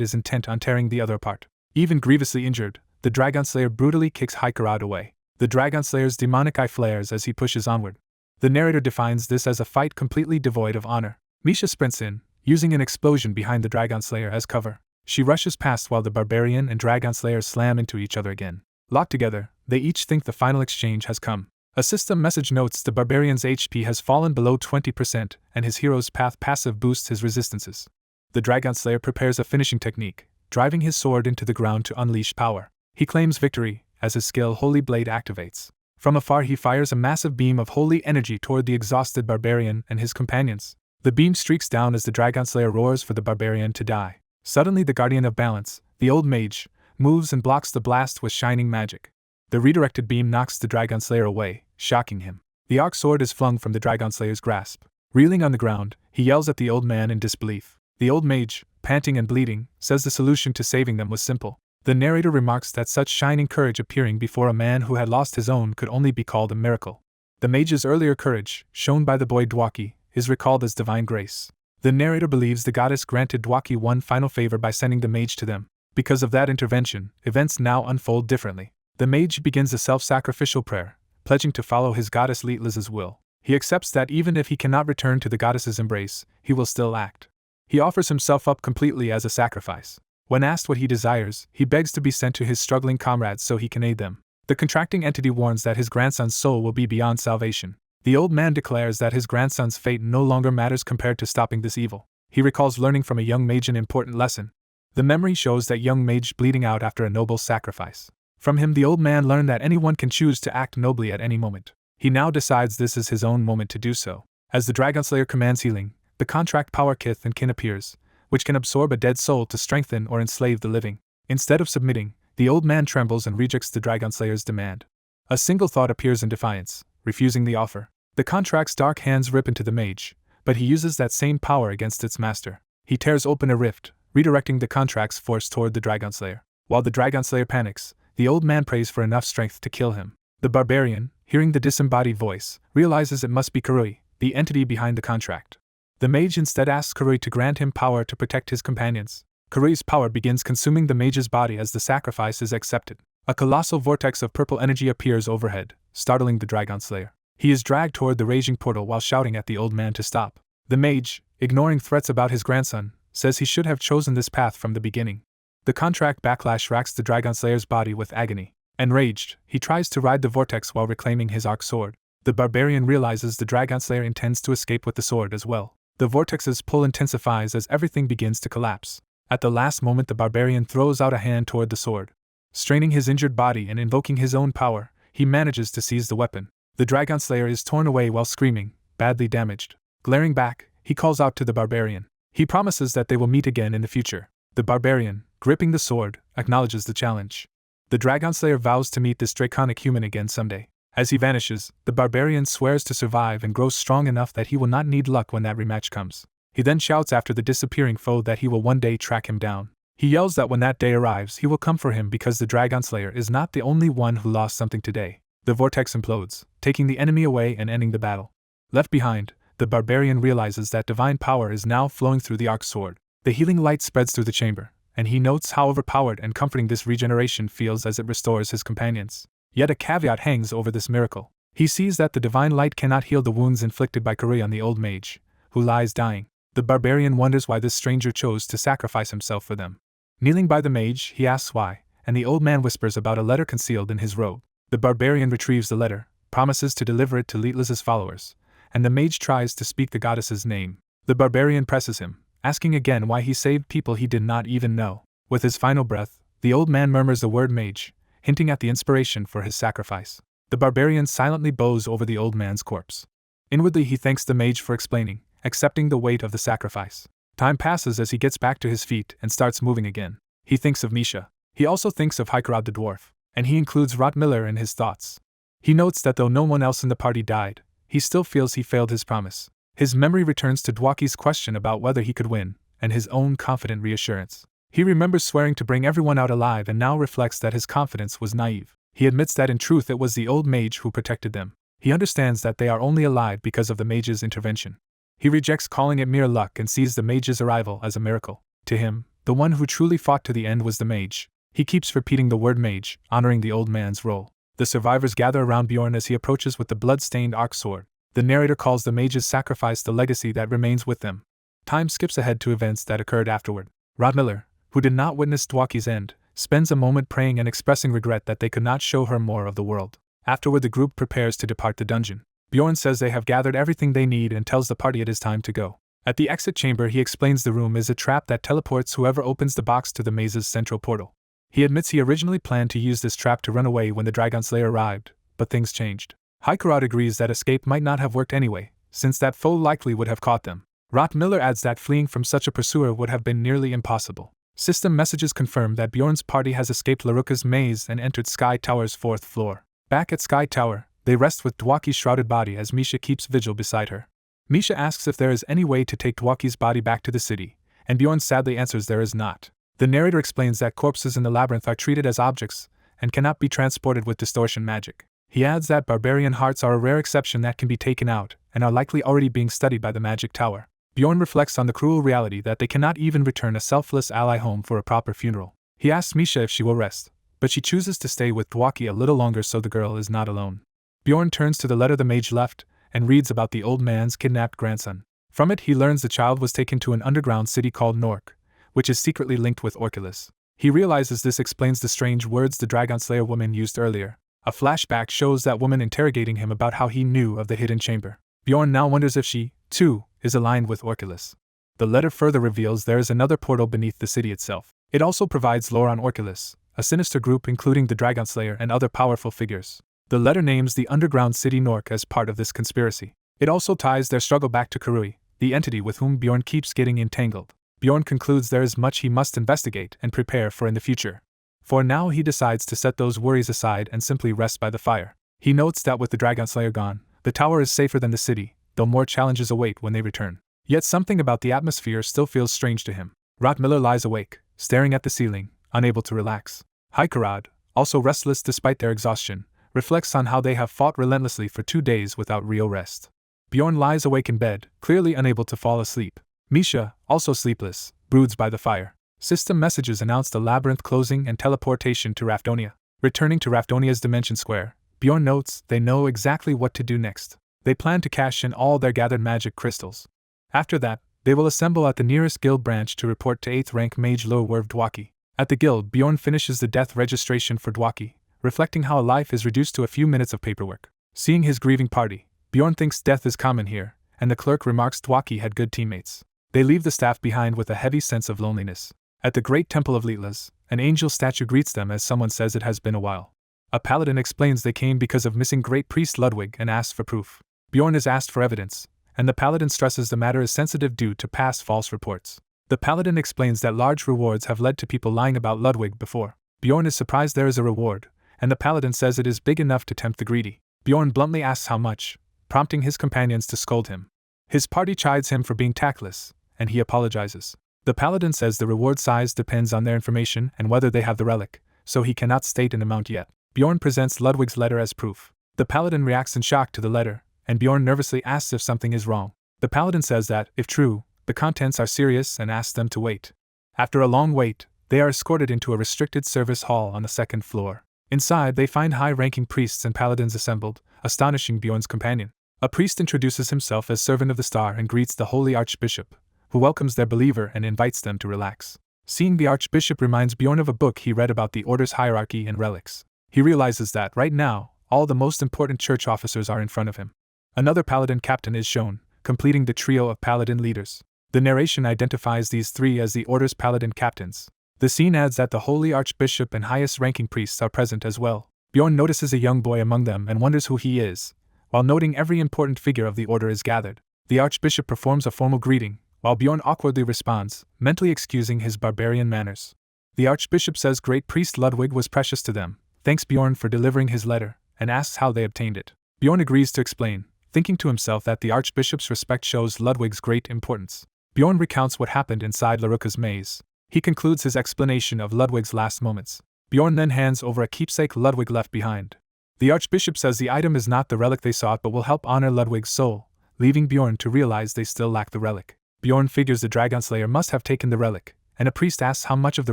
is intent on tearing the other apart. Even grievously injured, the Dragonslayer brutally kicks Haikarad away. The Dragonslayer's demonic eye flares as he pushes onward. The narrator defines this as a fight completely devoid of honor. Misha sprints in, using an explosion behind the Dragonslayer as cover. She rushes past while the barbarian and Dragonslayer slam into each other again. Locked together, they each think the final exchange has come. A system message notes the barbarian's HP has fallen below 20% and his hero's path passive boosts his resistances. The Dragonslayer prepares a finishing technique, driving his sword into the ground to unleash power. He claims victory, as his skill Holy Blade activates. From afar he fires a massive beam of holy energy toward the exhausted barbarian and his companions. The beam streaks down as the Dragonslayer roars for the barbarian to die. Suddenly the Guardian of Balance, the old mage, moves and blocks the blast with shining magic. The redirected beam knocks the Dragonslayer away, shocking him. The arc sword is flung from the Dragonslayer's grasp. Reeling on the ground, he yells at the old man in disbelief. The old mage, panting and bleeding, says the solution to saving them was simple. The narrator remarks that such shining courage appearing before a man who had lost his own could only be called a miracle. The mage's earlier courage, shown by the boy Dwaki, is recalled as divine grace. The narrator believes the goddess granted Dwaki one final favor by sending the mage to them. Because of that intervention, events now unfold differently. The mage begins a self-sacrificial prayer, pledging to follow his goddess Litliz's will. He accepts that even if he cannot return to the goddess's embrace, he will still act. He offers himself up completely as a sacrifice. When asked what he desires, he begs to be sent to his struggling comrades so he can aid them. The contracting entity warns that his grandson's soul will be beyond salvation. The old man declares that his grandson's fate no longer matters compared to stopping this evil. He recalls learning from a young mage an important lesson. The memory shows that young mage bleeding out after a noble sacrifice. From him, the old man learned that anyone can choose to act nobly at any moment. He now decides this is his own moment to do so. As the Dragonslayer commands healing, the contract power Kith and Kin appears, which can absorb a dead soul to strengthen or enslave the living. Instead of submitting, the old man trembles and rejects the Dragonslayer's demand. A single thought appears in defiance, refusing the offer. The contract's dark hands rip into the mage, but he uses that same power against its master. He tears open a rift, redirecting the contract's force toward the Dragonslayer. While the Dragonslayer panics, the old man prays for enough strength to kill him. The Barbarian, hearing the disembodied voice, realizes it must be Kurui, the entity behind the contract. The mage instead asks Kurui to grant him power to protect his companions. Kurui's power begins consuming the mage's body as the sacrifice is accepted. A colossal vortex of purple energy appears overhead, startling the Dragonslayer. He is dragged toward the raging portal while shouting at the old man to stop. The mage, ignoring threats about his grandson, says he should have chosen this path from the beginning. The contract backlash racks the Dragonslayer's body with agony. Enraged, he tries to ride the vortex while reclaiming his arc sword. The Barbarian realizes the Dragonslayer intends to escape with the sword as well. The vortex's pull intensifies as everything begins to collapse. At the last moment, the Barbarian throws out a hand toward the sword. Straining his injured body and invoking his own power, he manages to seize the weapon. The Dragonslayer is torn away while screaming, badly damaged. Glaring back, he calls out to the Barbarian. He promises that they will meet again in the future. The Barbarian, gripping the sword, acknowledges the challenge. The Dragonslayer vows to meet this draconic human again someday. As he vanishes, the Barbarian swears to survive and grows strong enough that he will not need luck when that rematch comes. He then shouts after the disappearing foe that he will one day track him down. He yells that when that day arrives, he will come for him because the Dragonslayer is not the only one who lost something today. The vortex implodes, taking the enemy away and ending the battle. Left behind, the Barbarian realizes that divine power is now flowing through the arc sword. The healing light spreads through the chamber, and he notes how overpowered and comforting this regeneration feels as it restores his companions. Yet a caveat hangs over this miracle. He sees that the divine light cannot heal the wounds inflicted by Kurui on the old mage, who lies dying. The Barbarian wonders why this stranger chose to sacrifice himself for them. Kneeling by the mage, he asks why, and the old man whispers about a letter concealed in his robe. The Barbarian retrieves the letter, promises to deliver it to Lietla's followers, and the mage tries to speak the goddess's name. The Barbarian presses him, asking again why he saved people he did not even know. With his final breath, the old man murmurs the word mage, hinting at the inspiration for his sacrifice. The Barbarian silently bows over the old man's corpse. Inwardly he thanks the mage for explaining, accepting the weight of the sacrifice. Time passes as he gets back to his feet and starts moving again. He thinks of Misha. He also thinks of Hikerod the dwarf, and he includes Rot Miller in his thoughts. He notes that though no one else in the party died, he still feels he failed his promise. His memory returns to Dwaki's question about whether he could win, and his own confident reassurance. He remembers swearing to bring everyone out alive and now reflects that his confidence was naive. He admits that in truth it was the old mage who protected them. He understands that they are only alive because of the mage's intervention. He rejects calling it mere luck and sees the mage's arrival as a miracle. To him, the one who truly fought to the end was the mage. He keeps repeating the word mage, honoring the old man's role. The survivors gather around Bjorn as he approaches with the blood-stained arc sword. The narrator calls the mage's sacrifice the legacy that remains with them. Time skips ahead to events that occurred afterward. Rod Miller, who did not witness Dwaki's end, spends a moment praying and expressing regret that they could not show her more of the world. Afterward, the group prepares to depart the dungeon. Bjorn says they have gathered everything they need and tells the party it is time to go. At the exit chamber, he explains the room is a trap that teleports whoever opens the box to the maze's central portal. He admits he originally planned to use this trap to run away when the Dragonslayer arrived, but things changed. Hikerod agrees that escape might not have worked anyway, since that foe likely would have caught them. Rot Miller adds that fleeing from such a pursuer would have been nearly impossible. System messages confirm that Bjorn's party has escaped Laruka's maze and entered Sky Tower's 4th floor. Back at Sky Tower, they rest with Dwaki's shrouded body as Misha keeps vigil beside her. Misha asks if there is any way to take Dwaki's body back to the city, and Bjorn sadly answers there is not. The narrator explains that corpses in the labyrinth are treated as objects and cannot be transported with distortion magic. He adds that barbarian hearts are a rare exception that can be taken out and are likely already being studied by the magic tower. Bjorn reflects on the cruel reality that they cannot even return a selfless ally home for a proper funeral. He asks Misha if she will rest, but she chooses to stay with Dwaki a little longer so the girl is not alone. Bjorn turns to the letter the mage left and reads about the old man's kidnapped grandson. From it he learns the child was taken to an underground city called Nork, which is secretly linked with Orculus. He realizes this explains the strange words the Dragonslayer woman used earlier, A flashback shows that woman interrogating him about how he knew of the hidden chamber. Bjorn now wonders if she, too, is aligned with Orculus. The letter further reveals there is another portal beneath the city itself. It also provides lore on Orculus, a sinister group including the Dragon Slayer and other powerful figures. The letter names the underground city Nork as part of this conspiracy. It also ties their struggle back to Karui, the entity with whom Bjorn keeps getting entangled. Bjorn concludes there is much he must investigate and prepare for in the future. For now he decides to set those worries aside and simply rest by the fire. He notes that with the Dragon Slayer gone, the tower is safer than the city, though more challenges await when they return. Yet something about the atmosphere still feels strange to him. Rotmiller lies awake, staring at the ceiling, unable to relax. Hikarad, also restless despite their exhaustion, reflects on how they have fought relentlessly for 2 days without real rest. Bjorn lies awake in bed, clearly unable to fall asleep. Misha, also sleepless, broods by the fire. System messages announce the labyrinth closing and teleportation to Raponia. Returning to Raponia's Dimension Square, Bjorn notes they know exactly what to do next. They plan to cash in all their gathered magic crystals. After that, they will assemble at the nearest guild branch to report to 8th rank Mage Lurwerv Dwaki. At the guild, Bjorn finishes the death registration for Dwaki, reflecting how a life is reduced to a few minutes of paperwork. Seeing his grieving party, Bjorn thinks death is common here, and the clerk remarks Dwaki had good teammates. They leave the staff behind with a heavy sense of loneliness. At the Great Temple of Litlas, an angel statue greets them as someone says it has been a while. A paladin explains they came because of missing Great Priest Ludwig and asks for proof. Bjorn is asked for evidence, and the paladin stresses the matter is sensitive due to past false reports. The paladin explains that large rewards have led to people lying about Ludwig before. Bjorn is surprised there is a reward, and the paladin says it is big enough to tempt the greedy. Bjorn bluntly asks how much, prompting his companions to scold him. His party chides him for being tactless, and he apologizes. The paladin says the reward size depends on their information and whether they have the relic, so he cannot state an amount yet. Bjorn presents Ludwig's letter as proof. The paladin reacts in shock to the letter, and Bjorn nervously asks if something is wrong. The paladin says that, if true, the contents are serious and asks them to wait. After a long wait, they are escorted into a restricted service hall on the 2nd floor. Inside, they find high-ranking priests and paladins assembled, astonishing Bjorn's companion. A priest introduces himself as Servant of the Star and greets the Holy Archbishop, who welcomes their believer and invites them to relax. Seeing the Archbishop reminds Bjorn of a book he read about the Order's hierarchy and relics. He realizes that, right now, all the most important church officers are in front of him. Another paladin captain is shown, completing the trio of paladin leaders. The narration identifies these 3 as the Order's paladin captains. The scene adds that the Holy Archbishop and highest-ranking priests are present as well. Bjorn notices a young boy among them and wonders who he is, while noting every important figure of the Order is gathered. The Archbishop performs a formal greeting, while Bjorn awkwardly responds, mentally excusing his barbarian manners. The Archbishop says Great Priest Ludwig was precious to them, thanks Bjorn for delivering his letter, and asks how they obtained it. Bjorn agrees to explain, thinking to himself that the Archbishop's respect shows Ludwig's great importance. Bjorn recounts what happened inside Laruka's maze. He concludes his explanation of Ludwig's last moments. Bjorn then hands over a keepsake Ludwig left behind. The Archbishop says the item is not the relic they sought but will help honor Ludwig's soul, leaving Bjorn to realize they still lack the relic. Bjorn figures the Dragon Slayer must have taken the relic, and a priest asks how much of the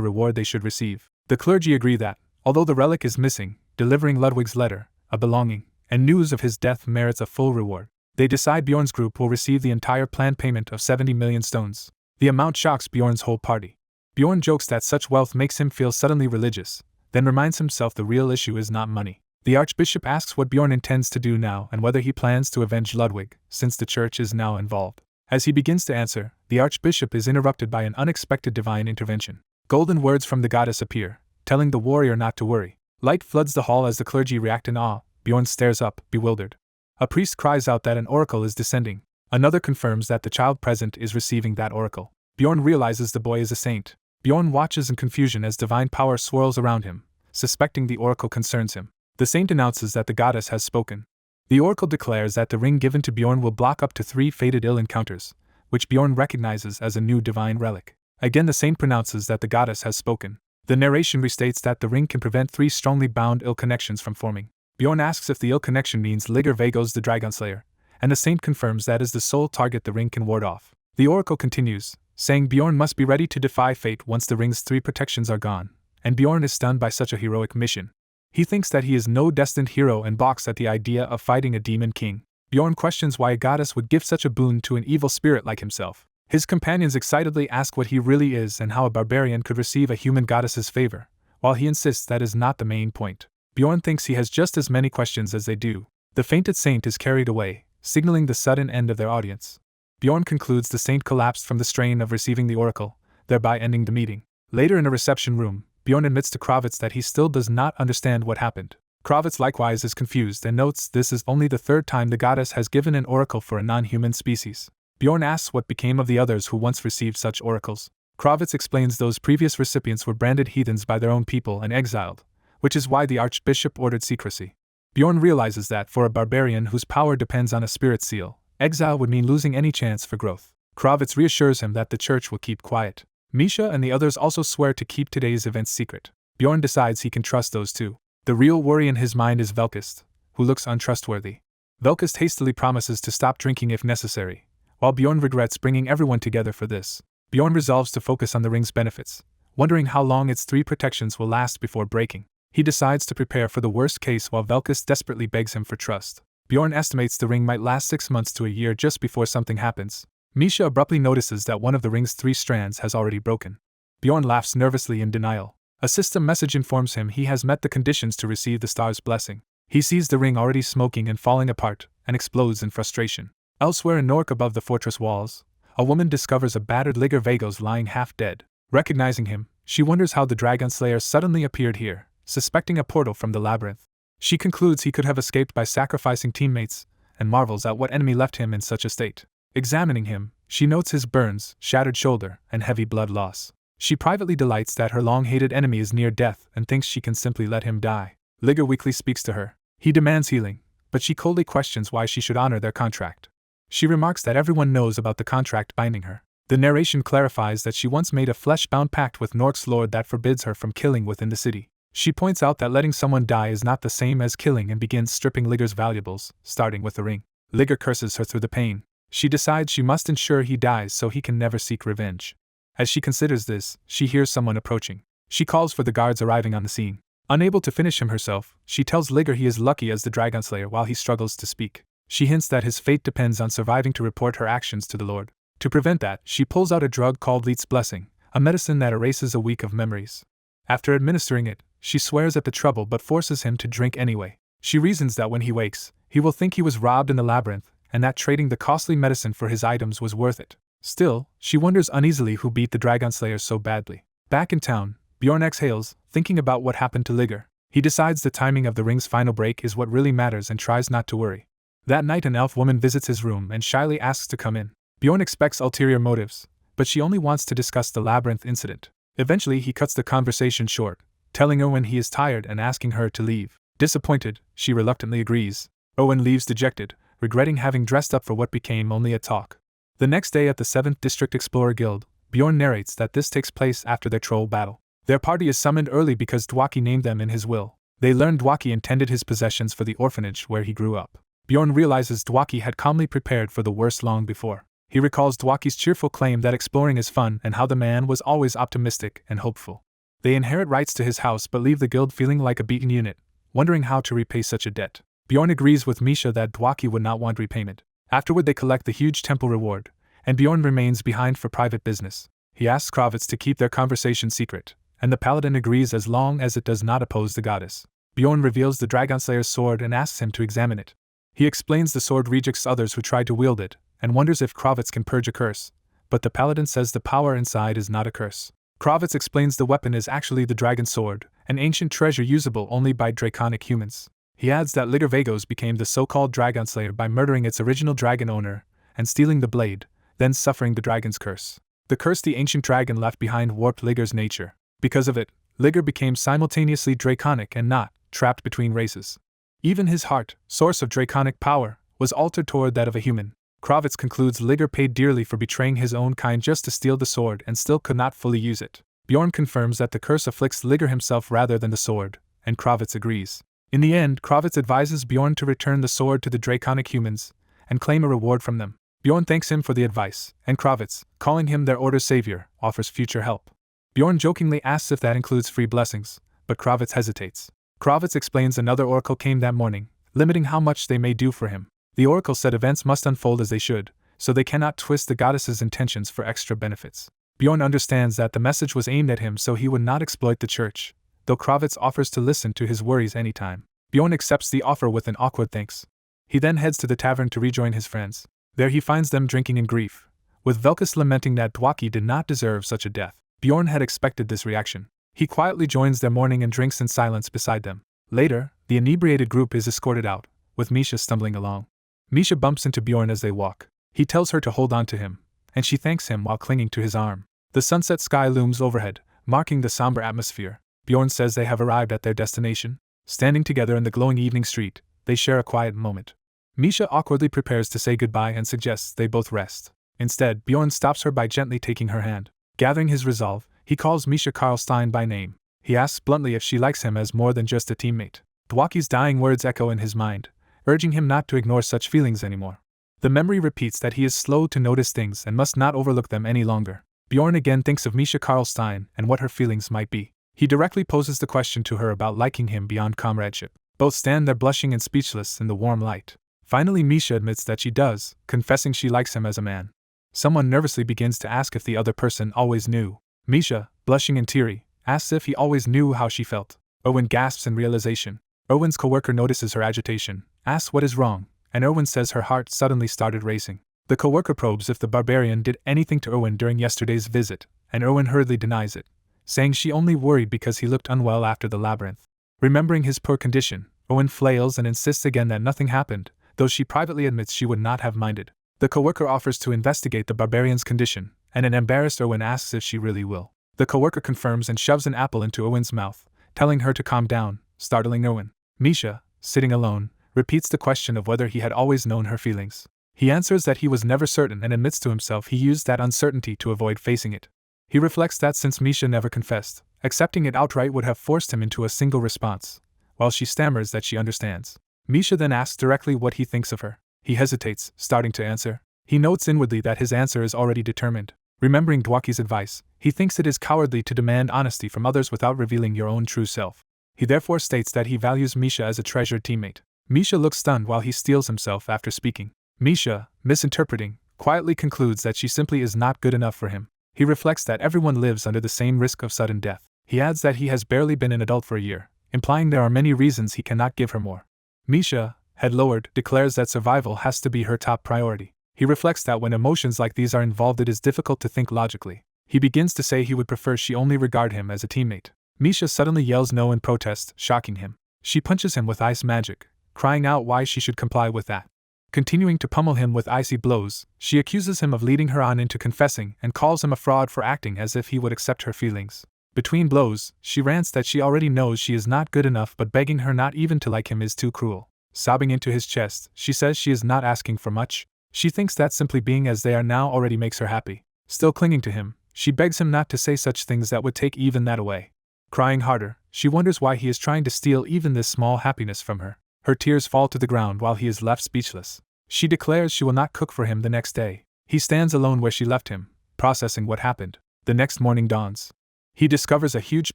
reward they should receive. The clergy agree that, although the relic is missing, delivering Ludwig's letter, a belonging, and news of his death merits a full reward. They decide Bjorn's group will receive the entire planned payment of 70 million stones. The amount shocks Bjorn's whole party. Bjorn jokes that such wealth makes him feel suddenly religious, then reminds himself the real issue is not money. The Archbishop asks what Bjorn intends to do now and whether he plans to avenge Ludwig, since the church is now involved. As he begins to answer, the Archbishop is interrupted by an unexpected divine intervention. Golden words from the goddess appear, telling the warrior not to worry. Light floods the hall as the clergy react in awe. Bjorn stares up, bewildered. A priest cries out that an oracle is descending. Another confirms that the child present is receiving that oracle. Bjorn realizes the boy is a saint. Bjorn watches in confusion as divine power swirls around him, suspecting the oracle concerns him. The saint announces that the goddess has spoken. The oracle declares that the ring given to Bjorn will block up to 3 fated ill encounters, which Bjorn recognizes as a new divine relic. Again the saint pronounces that the goddess has spoken. The narration restates that the ring can prevent 3 strongly bound ill connections from forming. Bjorn asks if the ill connection means Liger Vagos the Dragon Slayer, and the saint confirms that is the sole target the ring can ward off. The oracle continues, saying Bjorn must be ready to defy fate once the ring's 3 protections are gone, and Bjorn is stunned by such a heroic mission. He thinks that he is no destined hero and balks at the idea of fighting a demon king. Bjorn questions why a goddess would give such a boon to an evil spirit like himself. His companions excitedly ask what he really is and how a barbarian could receive a human goddess's favor, while he insists that is not the main point. Bjorn thinks he has just as many questions as they do. The fainted saint is carried away, signaling the sudden end of their audience. Bjorn concludes the saint collapsed from the strain of receiving the oracle, thereby ending the meeting. Later in a reception room, Bjorn admits to Kravitz that he still does not understand what happened. Kravitz likewise is confused and notes this is only the third time the goddess has given an oracle for a non-human species. Bjorn asks what became of the others who once received such oracles. Kravitz explains those previous recipients were branded heathens by their own people and exiled, which is why the archbishop ordered secrecy. Bjorn realizes that for a barbarian whose power depends on a spirit seal, exile would mean losing any chance for growth. Kravitz reassures him that the church will keep quiet. Misha and the others also swear to keep today's events secret. Bjorn decides he can trust those two. The real worry in his mind is Velkist, who looks untrustworthy. Velkist hastily promises to stop drinking if necessary, while Bjorn regrets bringing everyone together for this. Bjorn resolves to focus on the ring's benefits, wondering how long its 3 protections will last before breaking. He decides to prepare for the worst case while Velkist desperately begs him for trust. Bjorn estimates the ring might last 6 months to a year just before something happens. Misha abruptly notices that one of the ring's 3 strands has already broken. Bjorn laughs nervously in denial. A system message informs him he has met the conditions to receive the star's blessing. He sees the ring already smoking and falling apart, and explodes in frustration. Elsewhere in Nork above the fortress walls, a woman discovers a battered Ligur Vagos lying half dead. Recognizing him, she wonders how the Dragon Slayer suddenly appeared here, suspecting a portal from the labyrinth. She concludes he could have escaped by sacrificing teammates, and marvels at what enemy left him in such a state. Examining him, she notes his burns, shattered shoulder, and heavy blood loss. She privately delights that her long-hated enemy is near death and thinks she can simply let him die. Ligur weakly speaks to her. He demands healing, but she coldly questions why she should honor their contract. She remarks that everyone knows about the contract binding her. The narration clarifies that she once made a flesh-bound pact with Nork's lord that forbids her from killing within the city. She points out that letting someone die is not the same as killing and begins stripping Ligur's valuables, starting with the ring. Ligur curses her through the pain. She decides she must ensure he dies so he can never seek revenge. As she considers this, she hears someone approaching. She calls for the guards arriving on the scene. Unable to finish him herself, she tells Ligur he is lucky as the Dragon Slayer while he struggles to speak. She hints that his fate depends on surviving to report her actions to the Lord. To prevent that, she pulls out a drug called Leet's Blessing, a medicine that erases a week of memories. After administering it, she swears at the trouble but forces him to drink anyway. She reasons that when he wakes, he will think he was robbed in the labyrinth, and that trading the costly medicine for his items was worth it. Still, she wonders uneasily who beat the Dragon Slayer so badly. Back in town, Bjorn exhales, thinking about what happened to Ligur. He decides the timing of the ring's final break is what really matters and tries not to worry. That night an elf woman visits his room and shyly asks to come in. Bjorn expects ulterior motives, but she only wants to discuss the labyrinth incident. Eventually he cuts the conversation short, telling Owen he is tired and asking her to leave. Disappointed, she reluctantly agrees. Owen leaves dejected, regretting having dressed up for what became only a talk. The next day at the 7th District Explorer Guild, Bjorn narrates that this takes place after their troll battle. Their party is summoned early because Dwaki named them in his will. They learn Dwaki intended his possessions for the orphanage where he grew up. Bjorn realizes Dwaki had calmly prepared for the worst long before. He recalls Dwaki's cheerful claim that exploring is fun and how the man was always optimistic and hopeful. They inherit rights to his house but leave the guild feeling like a beaten unit, wondering how to repay such a debt. Bjorn agrees with Misha that Dwaki would not want repayment. Afterward they collect the huge temple reward, and Bjorn remains behind for private business. He asks Kravitz to keep their conversation secret, and the paladin agrees as long as it does not oppose the goddess. Bjorn reveals the Dragon Slayer's sword and asks him to examine it. He explains the sword rejects others who tried to wield it, and wonders if Kravitz can purge a curse, but the paladin says the power inside is not a curse. Kravitz explains the weapon is actually the dragon sword, an ancient treasure usable only by draconic humans. He adds that Ligur Vagos became the so-called Dragon Slayer by murdering its original dragon owner and stealing the blade, then suffering the dragon's curse. The curse the ancient dragon left behind warped Ligur's nature. Because of it, Ligur became simultaneously draconic and not, trapped between races. Even his heart, source of draconic power, was altered toward that of a human. Kravitz concludes Ligur paid dearly for betraying his own kind just to steal the sword and still could not fully use it. Bjorn confirms that the curse afflicts Ligur himself rather than the sword, and Kravitz agrees. In the end, Kravitz advises Bjorn to return the sword to the draconic humans and claim a reward from them. Bjorn thanks him for the advice, and Kravitz, calling him their order's savior, offers future help. Bjorn jokingly asks if that includes free blessings, but Kravitz hesitates. Kravitz explains another oracle came that morning, limiting how much they may do for him. The oracle said events must unfold as they should, so they cannot twist the goddess's intentions for extra benefits. Bjorn understands that the message was aimed at him so he would not exploit the church, though Kravitz offers to listen to his worries anytime. Bjorn accepts the offer with an awkward thanks. He then heads to the tavern to rejoin his friends. There he finds them drinking in grief, with Velkus lamenting that Dwaki did not deserve such a death. Bjorn had expected this reaction. He quietly joins their mourning and drinks in silence beside them. Later, the inebriated group is escorted out, with Misha stumbling along. Misha bumps into Bjorn as they walk. He tells her to hold on to him, and she thanks him while clinging to his arm. The sunset sky looms overhead, marking the somber atmosphere. Bjorn says they have arrived at their destination. Standing together in the glowing evening street, they share a quiet moment. Misha awkwardly prepares to say goodbye and suggests they both rest. Instead, Bjorn stops her by gently taking her hand. Gathering his resolve, he calls Misha Karlstein by name. He asks bluntly if she likes him as more than just a teammate. Dwaki's dying words echo in his mind, urging him not to ignore such feelings anymore. The memory repeats that he is slow to notice things and must not overlook them any longer. Bjorn again thinks of Misha Karlstein and what her feelings might be. He directly poses the question to her about liking him beyond comradeship. Both stand there blushing and speechless in the warm light. Finally, Misha admits that she does, confessing she likes him as a man. Someone nervously begins to ask if the other person always knew. Misha, blushing and teary, asks if he always knew how she felt. Erwin gasps in realization. Erwin's coworker notices her agitation, asks what is wrong, and Erwin says her heart suddenly started racing. The coworker probes if the Barbarian did anything to Erwin during yesterday's visit, and Erwin hurriedly denies it, saying she only worried because he looked unwell after the labyrinth. Remembering his poor condition, Erwin flails and insists again that nothing happened, though she privately admits she would not have minded. The coworker offers to investigate the Barbarian's condition, and an embarrassed Erwin asks if she really will. The coworker confirms and shoves an apple into Erwin's mouth, telling her to calm down, startling Erwin. Misha, sitting alone, repeats the question of whether he had always known her feelings. He answers that he was never certain and admits to himself he used that uncertainty to avoid facing it. He reflects that since Misha never confessed, accepting it outright would have forced him into a single response, while she stammers that she understands. Misha then asks directly what he thinks of her. He hesitates, starting to answer. He notes inwardly that his answer is already determined. Remembering Dwaki's advice, he thinks it is cowardly to demand honesty from others without revealing your own true self. He therefore states that he values Misha as a treasured teammate. Misha looks stunned while he steels himself after speaking. Misha, misinterpreting, quietly concludes that she simply is not good enough for him. He reflects that everyone lives under the same risk of sudden death. He adds that he has barely been an adult for a year, implying there are many reasons he cannot give her more. Misha, head lowered, declares that survival has to be her top priority. He reflects that when emotions like these are involved it is difficult to think logically. He begins to say he would prefer she only regard him as a teammate. Misha suddenly yells no in protest, shocking him. She punches him with ice magic, crying out why she should comply with that. Continuing to pummel him with icy blows, she accuses him of leading her on into confessing and calls him a fraud for acting as if he would accept her feelings. Between blows, she rants that she already knows she is not good enough, but begging her not even to like him is too cruel. Sobbing into his chest, she says she is not asking for much. She thinks that simply being as they are now already makes her happy. Still clinging to him, she begs him not to say such things that would take even that away. Crying harder, she wonders why he is trying to steal even this small happiness from her. Her tears fall to the ground while he is left speechless. She declares she will not cook for him the next day. He stands alone where she left him, processing what happened. The next morning dawns. He discovers a huge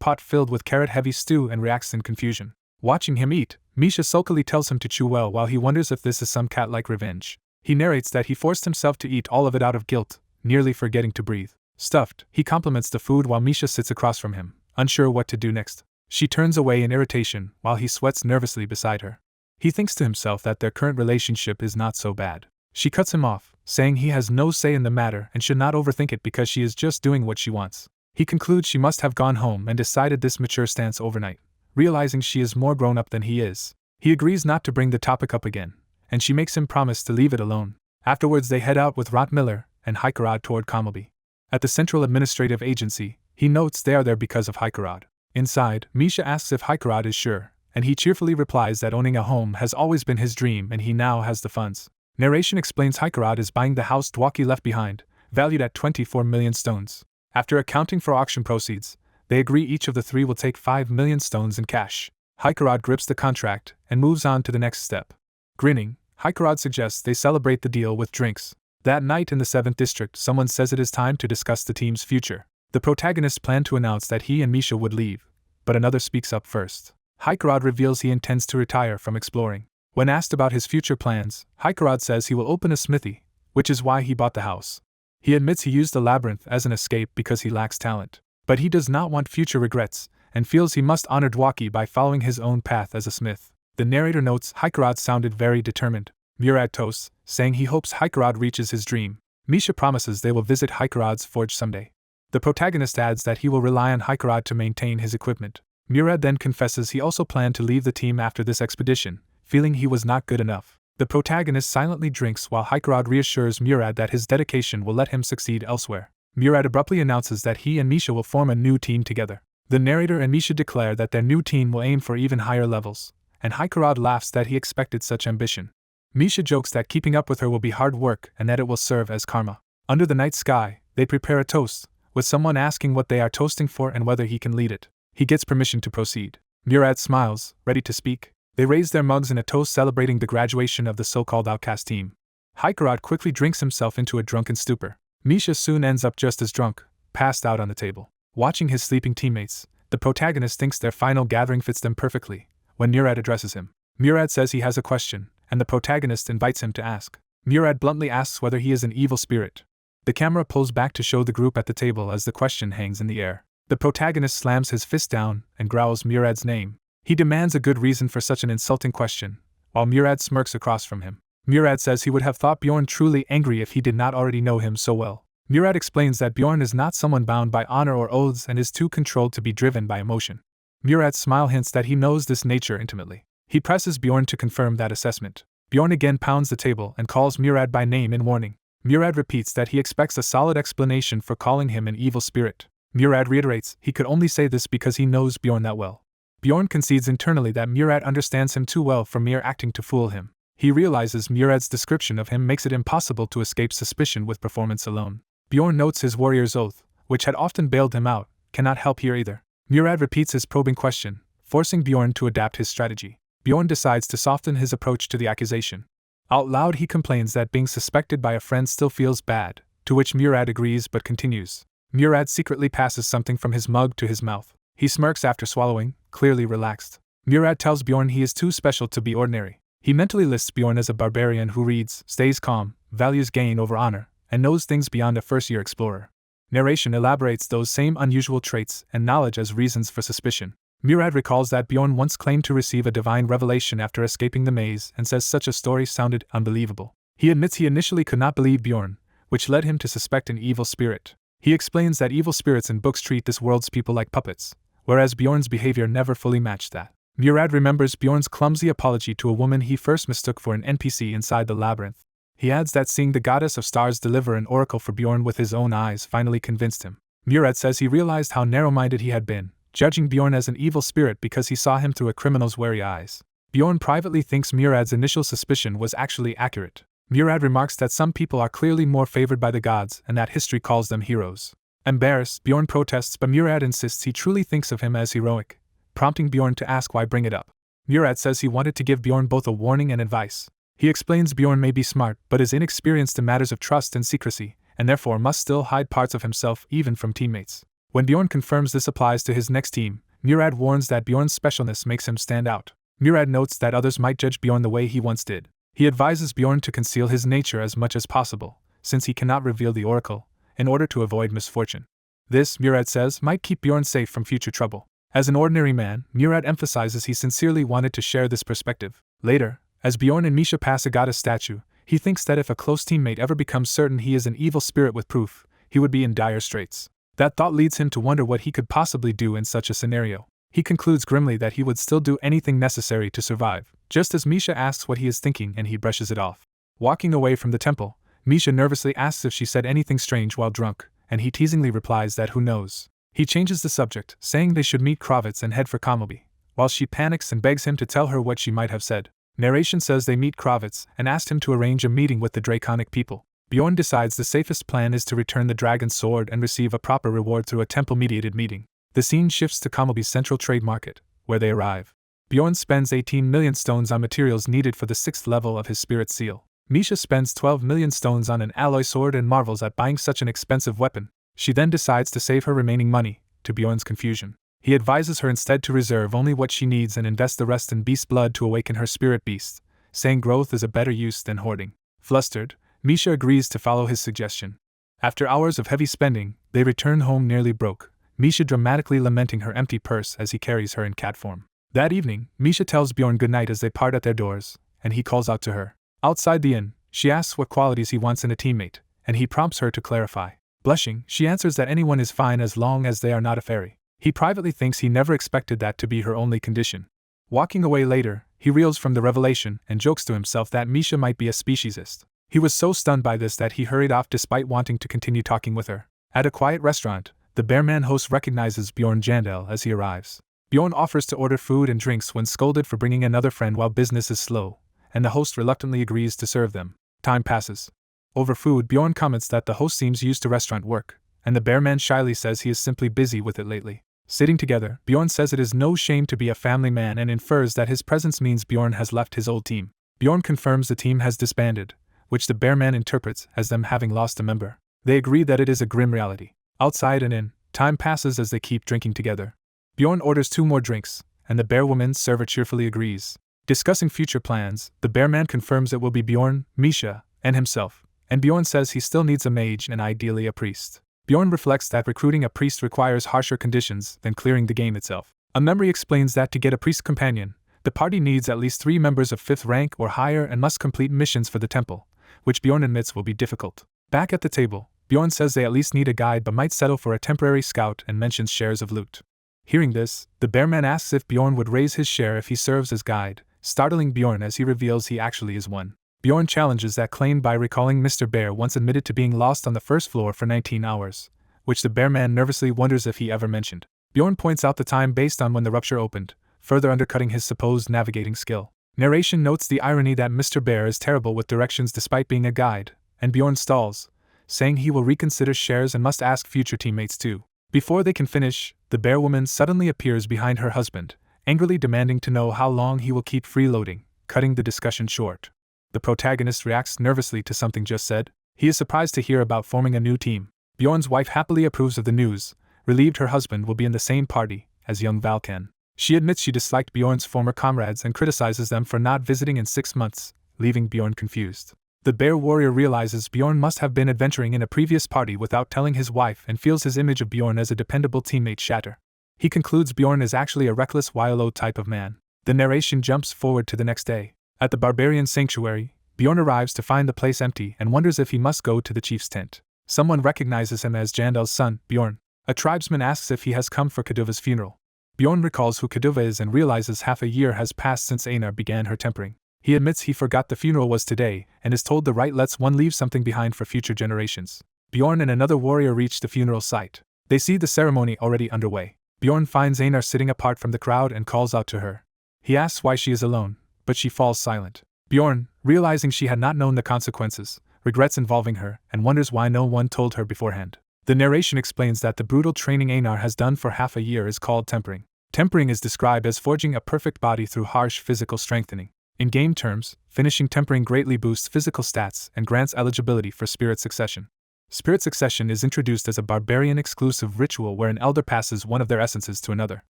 pot filled with carrot-heavy stew and reacts in confusion. Watching him eat, Misha sulkily tells him to chew well while he wonders if this is some cat-like revenge. He narrates that he forced himself to eat all of it out of guilt, nearly forgetting to breathe. Stuffed, he compliments the food while Misha sits across from him, unsure what to do next. She turns away in irritation while he sweats nervously beside her. He thinks to himself that their current relationship is not so bad. She cuts him off, saying he has no say in the matter and should not overthink it because she is just doing what she wants. He concludes she must have gone home and decided this mature stance overnight, realizing she is more grown up than he is. He agrees not to bring the topic up again, and she makes him promise to leave it alone. Afterwards they head out with Rot Miller and Hikerod toward Kamalby. At the Central Administrative Agency, he notes they are there because of Hikerod. Inside, Misha asks if Hikerod is sure, and he cheerfully replies that owning a home has always been his dream and he now has the funds. Narration explains Hikerod is buying the house Dwaki left behind, valued at 24 million stones. After accounting for auction proceeds, they agree each of the three will take 5 million stones in cash. Hikerod grips the contract and moves on to the next step. Grinning, Hikerod suggests they celebrate the deal with drinks. That night in the 7th District, someone says it is time to discuss the team's future. The protagonists plan to announce that he and Misha would leave, but another speaks up first. Hikerod reveals he intends to retire from exploring. When asked about his future plans, Hikerod says he will open a smithy, which is why he bought the house. He admits he used the labyrinth as an escape because he lacks talent, but he does not want future regrets, and feels he must honor Dwaki by following his own path as a smith. The narrator notes Haikarad sounded very determined. Murad toasts, saying he hopes Haikarad reaches his dream. Misha promises they will visit Haikarad's forge someday. The protagonist adds that he will rely on Haikarad to maintain his equipment. Murad then confesses he also planned to leave the team after this expedition, feeling he was not good enough. The protagonist silently drinks while Haikarad reassures Murad that his dedication will let him succeed elsewhere. Murad abruptly announces that he and Misha will form a new team together. The narrator and Misha declare that their new team will aim for even higher levels, and Haikarad laughs that he expected such ambition. Misha jokes that keeping up with her will be hard work and that it will serve as karma. Under the night sky, they prepare a toast, with someone asking what they are toasting for and whether he can lead it. He gets permission to proceed. Murad smiles, ready to speak. They raise their mugs in a toast celebrating the graduation of the so-called outcast team. Haikarad quickly drinks himself into a drunken stupor. Misha soon ends up just as drunk, passed out on the table. Watching his sleeping teammates, the protagonist thinks their final gathering fits them perfectly, when Murad addresses him. Murad says he has a question, and the protagonist invites him to ask. Murad bluntly asks whether he is an evil spirit. The camera pulls back to show the group at the table as the question hangs in the air. The protagonist slams his fist down and growls Murad's name. He demands a good reason for such an insulting question, while Murad smirks across from him. Murad says he would have thought Bjorn truly angry if he did not already know him so well. Murad explains that Bjorn is not someone bound by honor or oaths and is too controlled to be driven by emotion. Murad's smile hints that he knows this nature intimately. He presses Bjorn to confirm that assessment. Bjorn again pounds the table and calls Murad by name in warning. Murad repeats that he expects a solid explanation for calling him an evil spirit. Murad reiterates he could only say this because he knows Bjorn that well. Bjorn concedes internally that Murad understands him too well for mere acting to fool him. He realizes Murad's description of him makes it impossible to escape suspicion with performance alone. Bjorn notes his warrior's oath, which had often bailed him out, cannot help here either. Murad repeats his probing question, forcing Bjorn to adapt his strategy. Bjorn decides to soften his approach to the accusation. Out loud he complains that being suspected by a friend still feels bad, to which Murad agrees but continues. Murad secretly passes something from his mug to his mouth. He smirks after swallowing, clearly relaxed. Murad tells Bjorn he is too special to be ordinary. He mentally lists Bjorn as a barbarian who reads, stays calm, values gain over honor, and knows things beyond a first-year explorer. Narration elaborates those same unusual traits and knowledge as reasons for suspicion. Murad recalls that Bjorn once claimed to receive a divine revelation after escaping the maze and says such a story sounded unbelievable. He admits he initially could not believe Bjorn, which led him to suspect an evil spirit. He explains that evil spirits in books treat this world's people like puppets, whereas Bjorn's behavior never fully matched that. Murad remembers Bjorn's clumsy apology to a woman he first mistook for an NPC inside the labyrinth. He adds that seeing the goddess of stars deliver an oracle for Bjorn with his own eyes finally convinced him. Murad says he realized how narrow-minded he had been, judging Bjorn as an evil spirit because he saw him through a criminal's wary eyes. Bjorn privately thinks Murad's initial suspicion was actually accurate. Murad remarks that some people are clearly more favored by the gods and that history calls them heroes. Embarrassed, Bjorn protests but Murad insists he truly thinks of him as heroic, prompting Bjorn to ask why bring it up. Murad says he wanted to give Bjorn both a warning and advice. He explains Bjorn may be smart but is inexperienced in matters of trust and secrecy, and therefore must still hide parts of himself even from teammates. When Bjorn confirms this applies to his next team, Murad warns that Bjorn's specialness makes him stand out. Murad notes that others might judge Bjorn the way he once did. He advises Bjorn to conceal his nature as much as possible, since he cannot reveal the oracle, in order to avoid misfortune. This, Murad says, might keep Bjorn safe from future trouble. As an ordinary man, Murad emphasizes he sincerely wanted to share this perspective. Later, as Bjorn and Misha pass a goddess statue, he thinks that if a close teammate ever becomes certain he is an evil spirit with proof, he would be in dire straits. That thought leads him to wonder what he could possibly do in such a scenario. He concludes grimly that he would still do anything necessary to survive, just as Misha asks what he is thinking and he brushes it off. Walking away from the temple, Misha nervously asks if she said anything strange while drunk, and he teasingly replies that who knows. He changes the subject, saying they should meet Kravitz and head for Kamobi, while she panics and begs him to tell her what she might have said. Narration says they meet Kravitz and asked him to arrange a meeting with the Draconic people. Bjorn decides the safest plan is to return the dragon's sword and receive a proper reward through a temple-mediated meeting. The scene shifts to Kamobi's central trade market, where they arrive. Bjorn spends 18 million stones on materials needed for the 6th level of his spirit seal. Misha spends 12 million stones on an alloy sword and marvels at buying such an expensive weapon. She then decides to save her remaining money, to Bjorn's confusion. He advises her instead to reserve only what she needs and invest the rest in beast blood to awaken her spirit beast, saying growth is a better use than hoarding. Flustered, Misha agrees to follow his suggestion. After hours of heavy spending, they return home nearly broke, Misha dramatically lamenting her empty purse as he carries her in cat form. That evening, Misha tells Bjorn goodnight as they part at their doors, and he calls out to her. Outside the inn, she asks what qualities he wants in a teammate, and he prompts her to clarify. Blushing, she answers that anyone is fine as long as they are not a fairy. He privately thinks he never expected that to be her only condition. Walking away later, he reels from the revelation and jokes to himself that Misha might be a speciesist. He was so stunned by this that he hurried off despite wanting to continue talking with her. At a quiet restaurant, the Bearman host recognizes Bjorn Jandel as he arrives. Bjorn offers to order food and drinks when scolded for bringing another friend while business is slow, and the host reluctantly agrees to serve them. Time passes. Over food, Bjorn comments that the host seems used to restaurant work, and the Bearman shyly says he is simply busy with it lately. Sitting together, Bjorn says it is no shame to be a family man and infers that his presence means Bjorn has left his old team. Bjorn confirms the team has disbanded, which the Bearman interprets as them having lost a member. They agree that it is a grim reality. Outside an inn, time passes as they keep drinking together. Bjorn orders 2 more drinks, and the Bearwoman's server cheerfully agrees. Discussing future plans, the Bearman confirms it will be Bjorn, Misha, and himself, and Bjorn says he still needs a mage and ideally a priest. Bjorn reflects that recruiting a priest requires harsher conditions than clearing the game itself. A memory explains that to get a priest companion, the party needs at least 3 members of 5th rank or higher and must complete missions for the temple, which Bjorn admits will be difficult. Back at the table, Bjorn says they at least need a guide but might settle for a temporary scout and mentions shares of loot. Hearing this, the Bearman asks if Bjorn would raise his share if he serves as guide, startling Bjorn as he reveals he actually is one. Bjorn challenges that claim by recalling Mr. Bear once admitted to being lost on the first floor for 19 hours, which the Bearman nervously wonders if he ever mentioned. Bjorn points out the time based on when the rupture opened, further undercutting his supposed navigating skill. Narration notes the irony that Mr. Bear is terrible with directions despite being a guide, and Bjorn stalls, saying he will reconsider shares and must ask future teammates too. Before they can finish, the Bearwoman suddenly appears behind her husband, angrily demanding to know how long he will keep freeloading, cutting the discussion short. The protagonist reacts nervously to something just said. He is surprised to hear about forming a new team. Bjorn's wife happily approves of the news, relieved her husband will be in the same party as young Valken. She admits she disliked Bjorn's former comrades and criticizes them for not visiting in 6 months, leaving Bjorn confused. The bear warrior realizes Bjorn must have been adventuring in a previous party without telling his wife and feels his image of Bjorn as a dependable teammate shatter. He concludes Bjorn is actually a reckless Wylo type of man. The narration jumps forward to the next day. At the Barbarian sanctuary, Bjorn arrives to find the place empty and wonders if he must go to the chief's tent. Someone recognizes him as Jandel's son, Bjorn. A tribesman asks if he has come for Kaduva's funeral. Bjorn recalls who Kaduva is and realizes half a year has passed since Anar began her tempering. He admits he forgot the funeral was today and is told the rite lets one leave something behind for future generations. Bjorn and another warrior reach the funeral site. They see the ceremony already underway. Bjorn finds Anar sitting apart from the crowd and calls out to her. He asks why she is alone, but she falls silent. Bjorn, realizing she had not known the consequences, regrets involving her and wonders why no one told her beforehand. The narration explains that the brutal training Anar has done for half a year is called tempering. Tempering is described as forging a perfect body through harsh physical strengthening. In game terms, finishing tempering greatly boosts physical stats and grants eligibility for spirit succession. Spirit succession is introduced as a barbarian exclusive ritual where an elder passes one of their essences to another.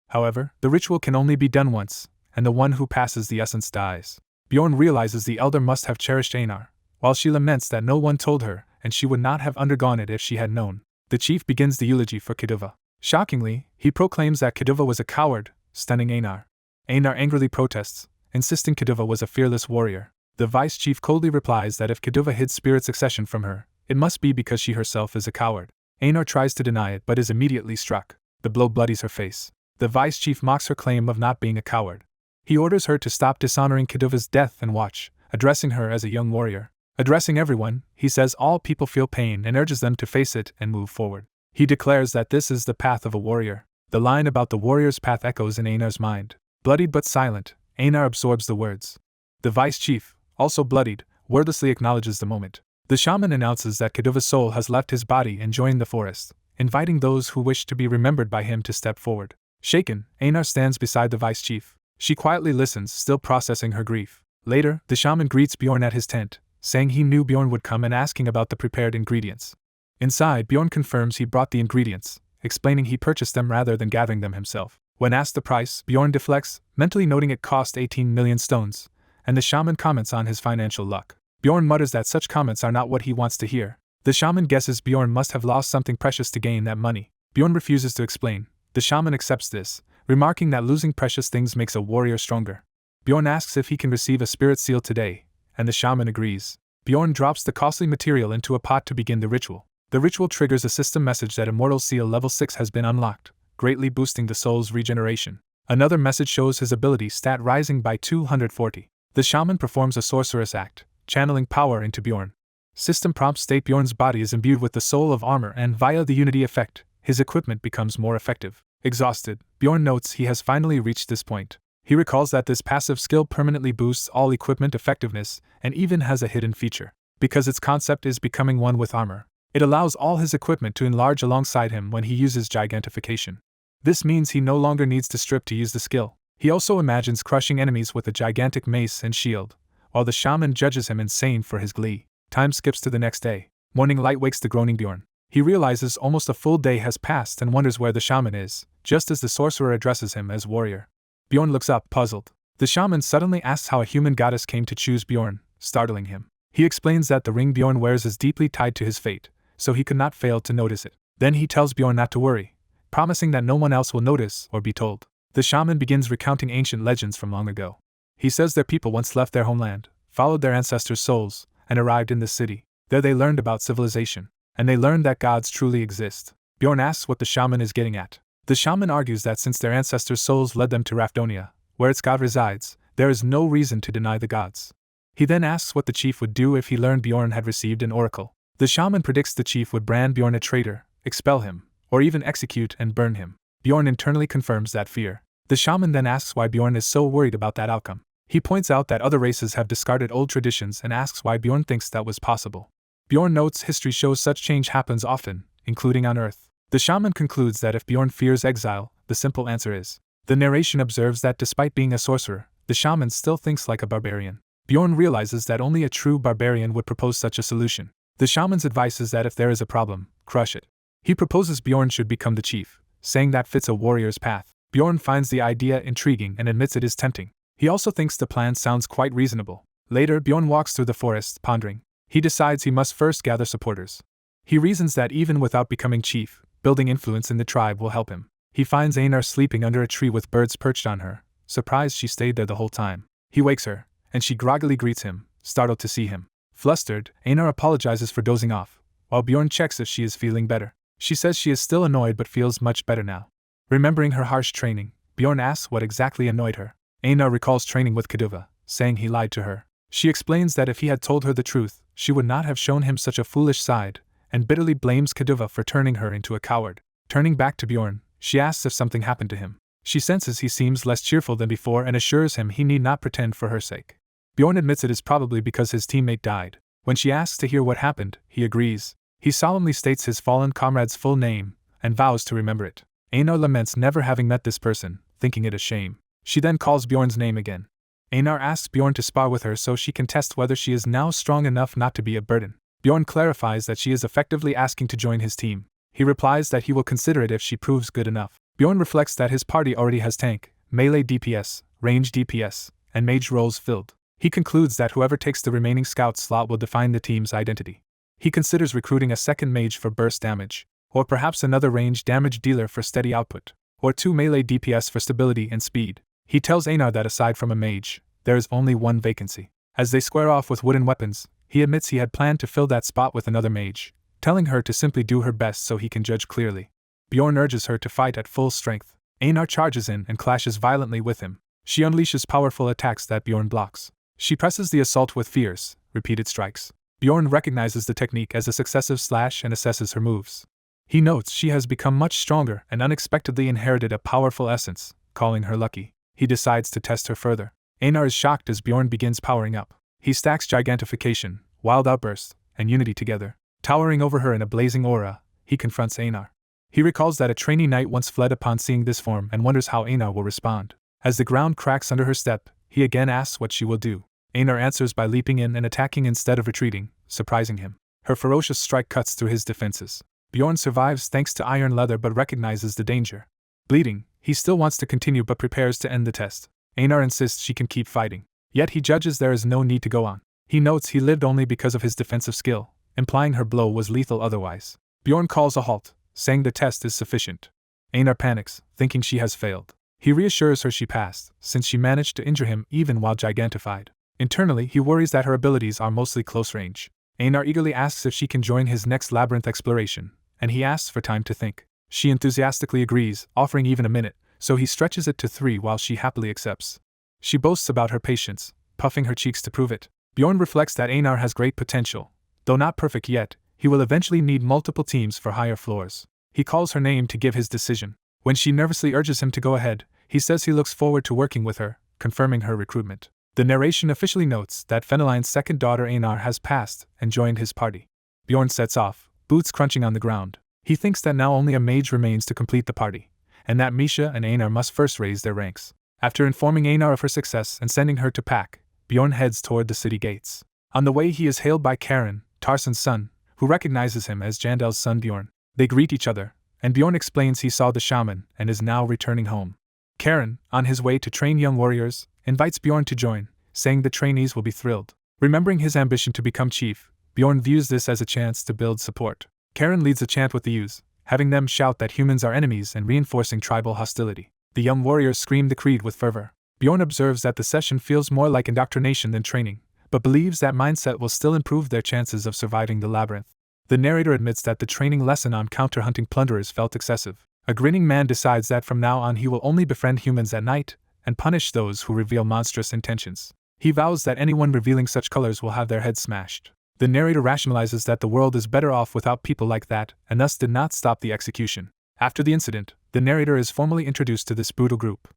However, the ritual can only be done once, and the one who passes the essence dies. Bjorn realizes the elder must have cherished Anar, while she laments that no one told her, and she would not have undergone it if she had known. The chief begins the eulogy for Kaduva. Shockingly, he proclaims that Kaduva was a coward, stunning Anar. Anar angrily protests, insisting Kaduva was a fearless warrior. The vice chief coldly replies that if Kaduva hid spirit succession from her, it must be because she herself is a coward. Anar tries to deny it but is immediately struck. The blow bloodies her face. The vice chief mocks her claim of not being a coward. He orders her to stop dishonoring Kaduva's death and watch, addressing her as a young warrior. Addressing everyone, he says all people feel pain and urges them to face it and move forward. He declares that this is the path of a warrior. The line about the warrior's path echoes in Anar's mind. Bloodied but silent, Anar absorbs the words. The vice chief, also bloodied, wordlessly acknowledges the moment. The shaman announces that Kaduva's soul has left his body and joined the forest, inviting those who wish to be remembered by him to step forward. Shaken, Anar stands beside the vice chief. She quietly listens, still processing her grief. Later, the shaman greets Bjorn at his tent, saying he knew Bjorn would come and asking about the prepared ingredients. Inside, Bjorn confirms he brought the ingredients, explaining he purchased them rather than gathering them himself. When asked the price, Bjorn deflects, mentally noting it cost 18 million stones, and the shaman comments on his financial luck. Bjorn mutters that such comments are not what he wants to hear. The shaman guesses Bjorn must have lost something precious to gain that money. Bjorn refuses to explain. The shaman accepts this, remarking that losing precious things makes a warrior stronger. Bjorn asks if he can receive a spirit seal today, and the shaman agrees. Bjorn drops the costly material into a pot to begin the ritual. The ritual triggers a system message that Immortal Seal Level 6 has been unlocked, greatly boosting the soul's regeneration. Another message shows his ability stat rising by 240. The shaman performs a sorcerous act, channeling power into Bjorn. System prompts state Bjorn's body is imbued with the soul of armor, and via the unity effect, his equipment becomes more effective. Exhausted, Bjorn notes he has finally reached this point. He recalls that this passive skill permanently boosts all equipment effectiveness and even has a hidden feature. Because its concept is becoming one with armor, it allows all his equipment to enlarge alongside him when he uses gigantification. This means he no longer needs to strip to use the skill. He also imagines crushing enemies with a gigantic mace and shield, while the shaman judges him insane for his glee. Time skips to the next day. Morning light wakes the groaning Bjorn. He realizes almost a full day has passed and wonders where the shaman is, just as the sorcerer addresses him as warrior. Bjorn looks up, puzzled. The shaman suddenly asks how a human goddess came to choose Bjorn, startling him. He explains that the ring Bjorn wears is deeply tied to his fate, so he could not fail to notice it. Then he tells Bjorn not to worry, promising that no one else will notice or be told. The shaman begins recounting ancient legends from long ago. He says their people once left their homeland, followed their ancestors' souls, and arrived in this city. There they learned about civilization, and they learned that gods truly exist. Bjorn asks what the shaman is getting at. The shaman argues that since their ancestors' souls led them to Raponia, where its god resides, there is no reason to deny the gods. He then asks what the chief would do if he learned Bjorn had received an oracle. The shaman predicts the chief would brand Bjorn a traitor, expel him, or even execute and burn him. Bjorn internally confirms that fear. The shaman then asks why Bjorn is so worried about that outcome. He points out that other races have discarded old traditions and asks why Bjorn thinks that was possible. Bjorn notes history shows such change happens often, including on Earth. The shaman concludes that if Bjorn fears exile, the simple answer is. The narration observes that despite being a sorcerer, the shaman still thinks like a barbarian. Bjorn realizes that only a true barbarian would propose such a solution. The shaman's advice is that if there is a problem, crush it. He proposes Bjorn should become the chief, saying that fits a warrior's path. Bjorn finds the idea intriguing and admits it is tempting. He also thinks the plan sounds quite reasonable. Later, Bjorn walks through the forest, pondering. He decides he must first gather supporters. He reasons that even without becoming chief, building influence in the tribe will help him. He finds Anar sleeping under a tree with birds perched on her, surprised she stayed there the whole time. He wakes her, and she groggily greets him, startled to see him. Flustered, Anar apologizes for dozing off, while Bjorn checks if she is feeling better. She says she is still annoyed but feels much better now. Remembering her harsh training, Bjorn asks what exactly annoyed her. Anar recalls training with Kaduva, saying he lied to her. She explains that if he had told her the truth, she would not have shown him such a foolish side, and bitterly blames Kaduva for turning her into a coward. Turning back to Bjorn, she asks if something happened to him. She senses he seems less cheerful than before and assures him he need not pretend for her sake. Bjorn admits it is probably because his teammate died. When she asks to hear what happened, he agrees. He solemnly states his fallen comrade's full name, and vows to remember it. Anar laments never having met this person, thinking it a shame. She then calls Bjorn's name again. Anar asks Bjorn to spar with her so she can test whether she is now strong enough not to be a burden. Bjorn clarifies that she is effectively asking to join his team. He replies that he will consider it if she proves good enough. Bjorn reflects that his party already has tank, melee DPS, range DPS, and mage roles filled. He concludes that whoever takes the remaining scout slot will define the team's identity. He considers recruiting a second mage for burst damage, or perhaps another range damage dealer for steady output, or 2 melee DPS for stability and speed. He tells Anar that aside from a mage, there is only one vacancy. As they square off with wooden weapons, he admits he had planned to fill that spot with another mage, telling her to simply do her best so he can judge clearly. Bjorn urges her to fight at full strength. Anar charges in and clashes violently with him. She unleashes powerful attacks that Bjorn blocks. She presses the assault with fierce, repeated strikes. Bjorn recognizes the technique as a successive slash and assesses her moves. He notes she has become much stronger and unexpectedly inherited a powerful essence, calling her lucky. He decides to test her further. Anar is shocked as Bjorn begins powering up. He stacks gigantification, wild outburst, and unity together. Towering over her in a blazing aura, he confronts Anar. He recalls that a trainee knight once fled upon seeing this form and wonders how Anar will respond. As the ground cracks under her step, he again asks what she will do. Anar answers by leaping in and attacking instead of retreating, surprising him. Her ferocious strike cuts through his defenses. Bjorn survives thanks to iron leather but recognizes the danger. Bleeding, he still wants to continue but prepares to end the test. Anar insists she can keep fighting. Yet he judges there is no need to go on. He notes he lived only because of his defensive skill, implying her blow was lethal otherwise. Bjorn calls a halt, saying the test is sufficient. Anar panics, thinking she has failed. He reassures her she passed, since she managed to injure him even while gigantified. Internally, he worries that her abilities are mostly close range. Anar eagerly asks if she can join his next labyrinth exploration, and he asks for time to think. She enthusiastically agrees, offering even a minute, so he stretches it to 3 while she happily accepts. She boasts about her patience, puffing her cheeks to prove it. Bjorn reflects that Anar has great potential. Though not perfect yet, he will eventually need multiple teams for higher floors. He calls her name to give his decision. When she nervously urges him to go ahead, he says he looks forward to working with her, confirming her recruitment. The narration officially notes that Feneline's second daughter Anar has passed and joined his party. Bjorn sets off, boots crunching on the ground. He thinks that now only a mage remains to complete the party, and that Misha and Anar must first raise their ranks. After informing Anar of her success and sending her to pack, Bjorn heads toward the city gates. On the way he is hailed by Karen, Tarsen's son, who recognizes him as Jandel's son Bjorn. They greet each other, and Bjorn explains he saw the shaman and is now returning home. Karen, on his way to train young warriors, invites Bjorn to join, saying the trainees will be thrilled. Remembering his ambition to become chief, Bjorn views this as a chance to build support. Karen leads a chant with the youths, having them shout that humans are enemies and reinforcing tribal hostility. The young warriors scream the creed with fervor. Bjorn observes that the session feels more like indoctrination than training, but believes that mindset will still improve their chances of surviving the labyrinth. The narrator admits that the training lesson on counter-hunting plunderers felt excessive. A grinning man decides that from now on he will only befriend humans at night and punish those who reveal monstrous intentions. He vows that anyone revealing such colors will have their heads smashed. The narrator rationalizes that the world is better off without people like that, and thus did not stop the execution. After the incident, the narrator is formally introduced to this brutal group.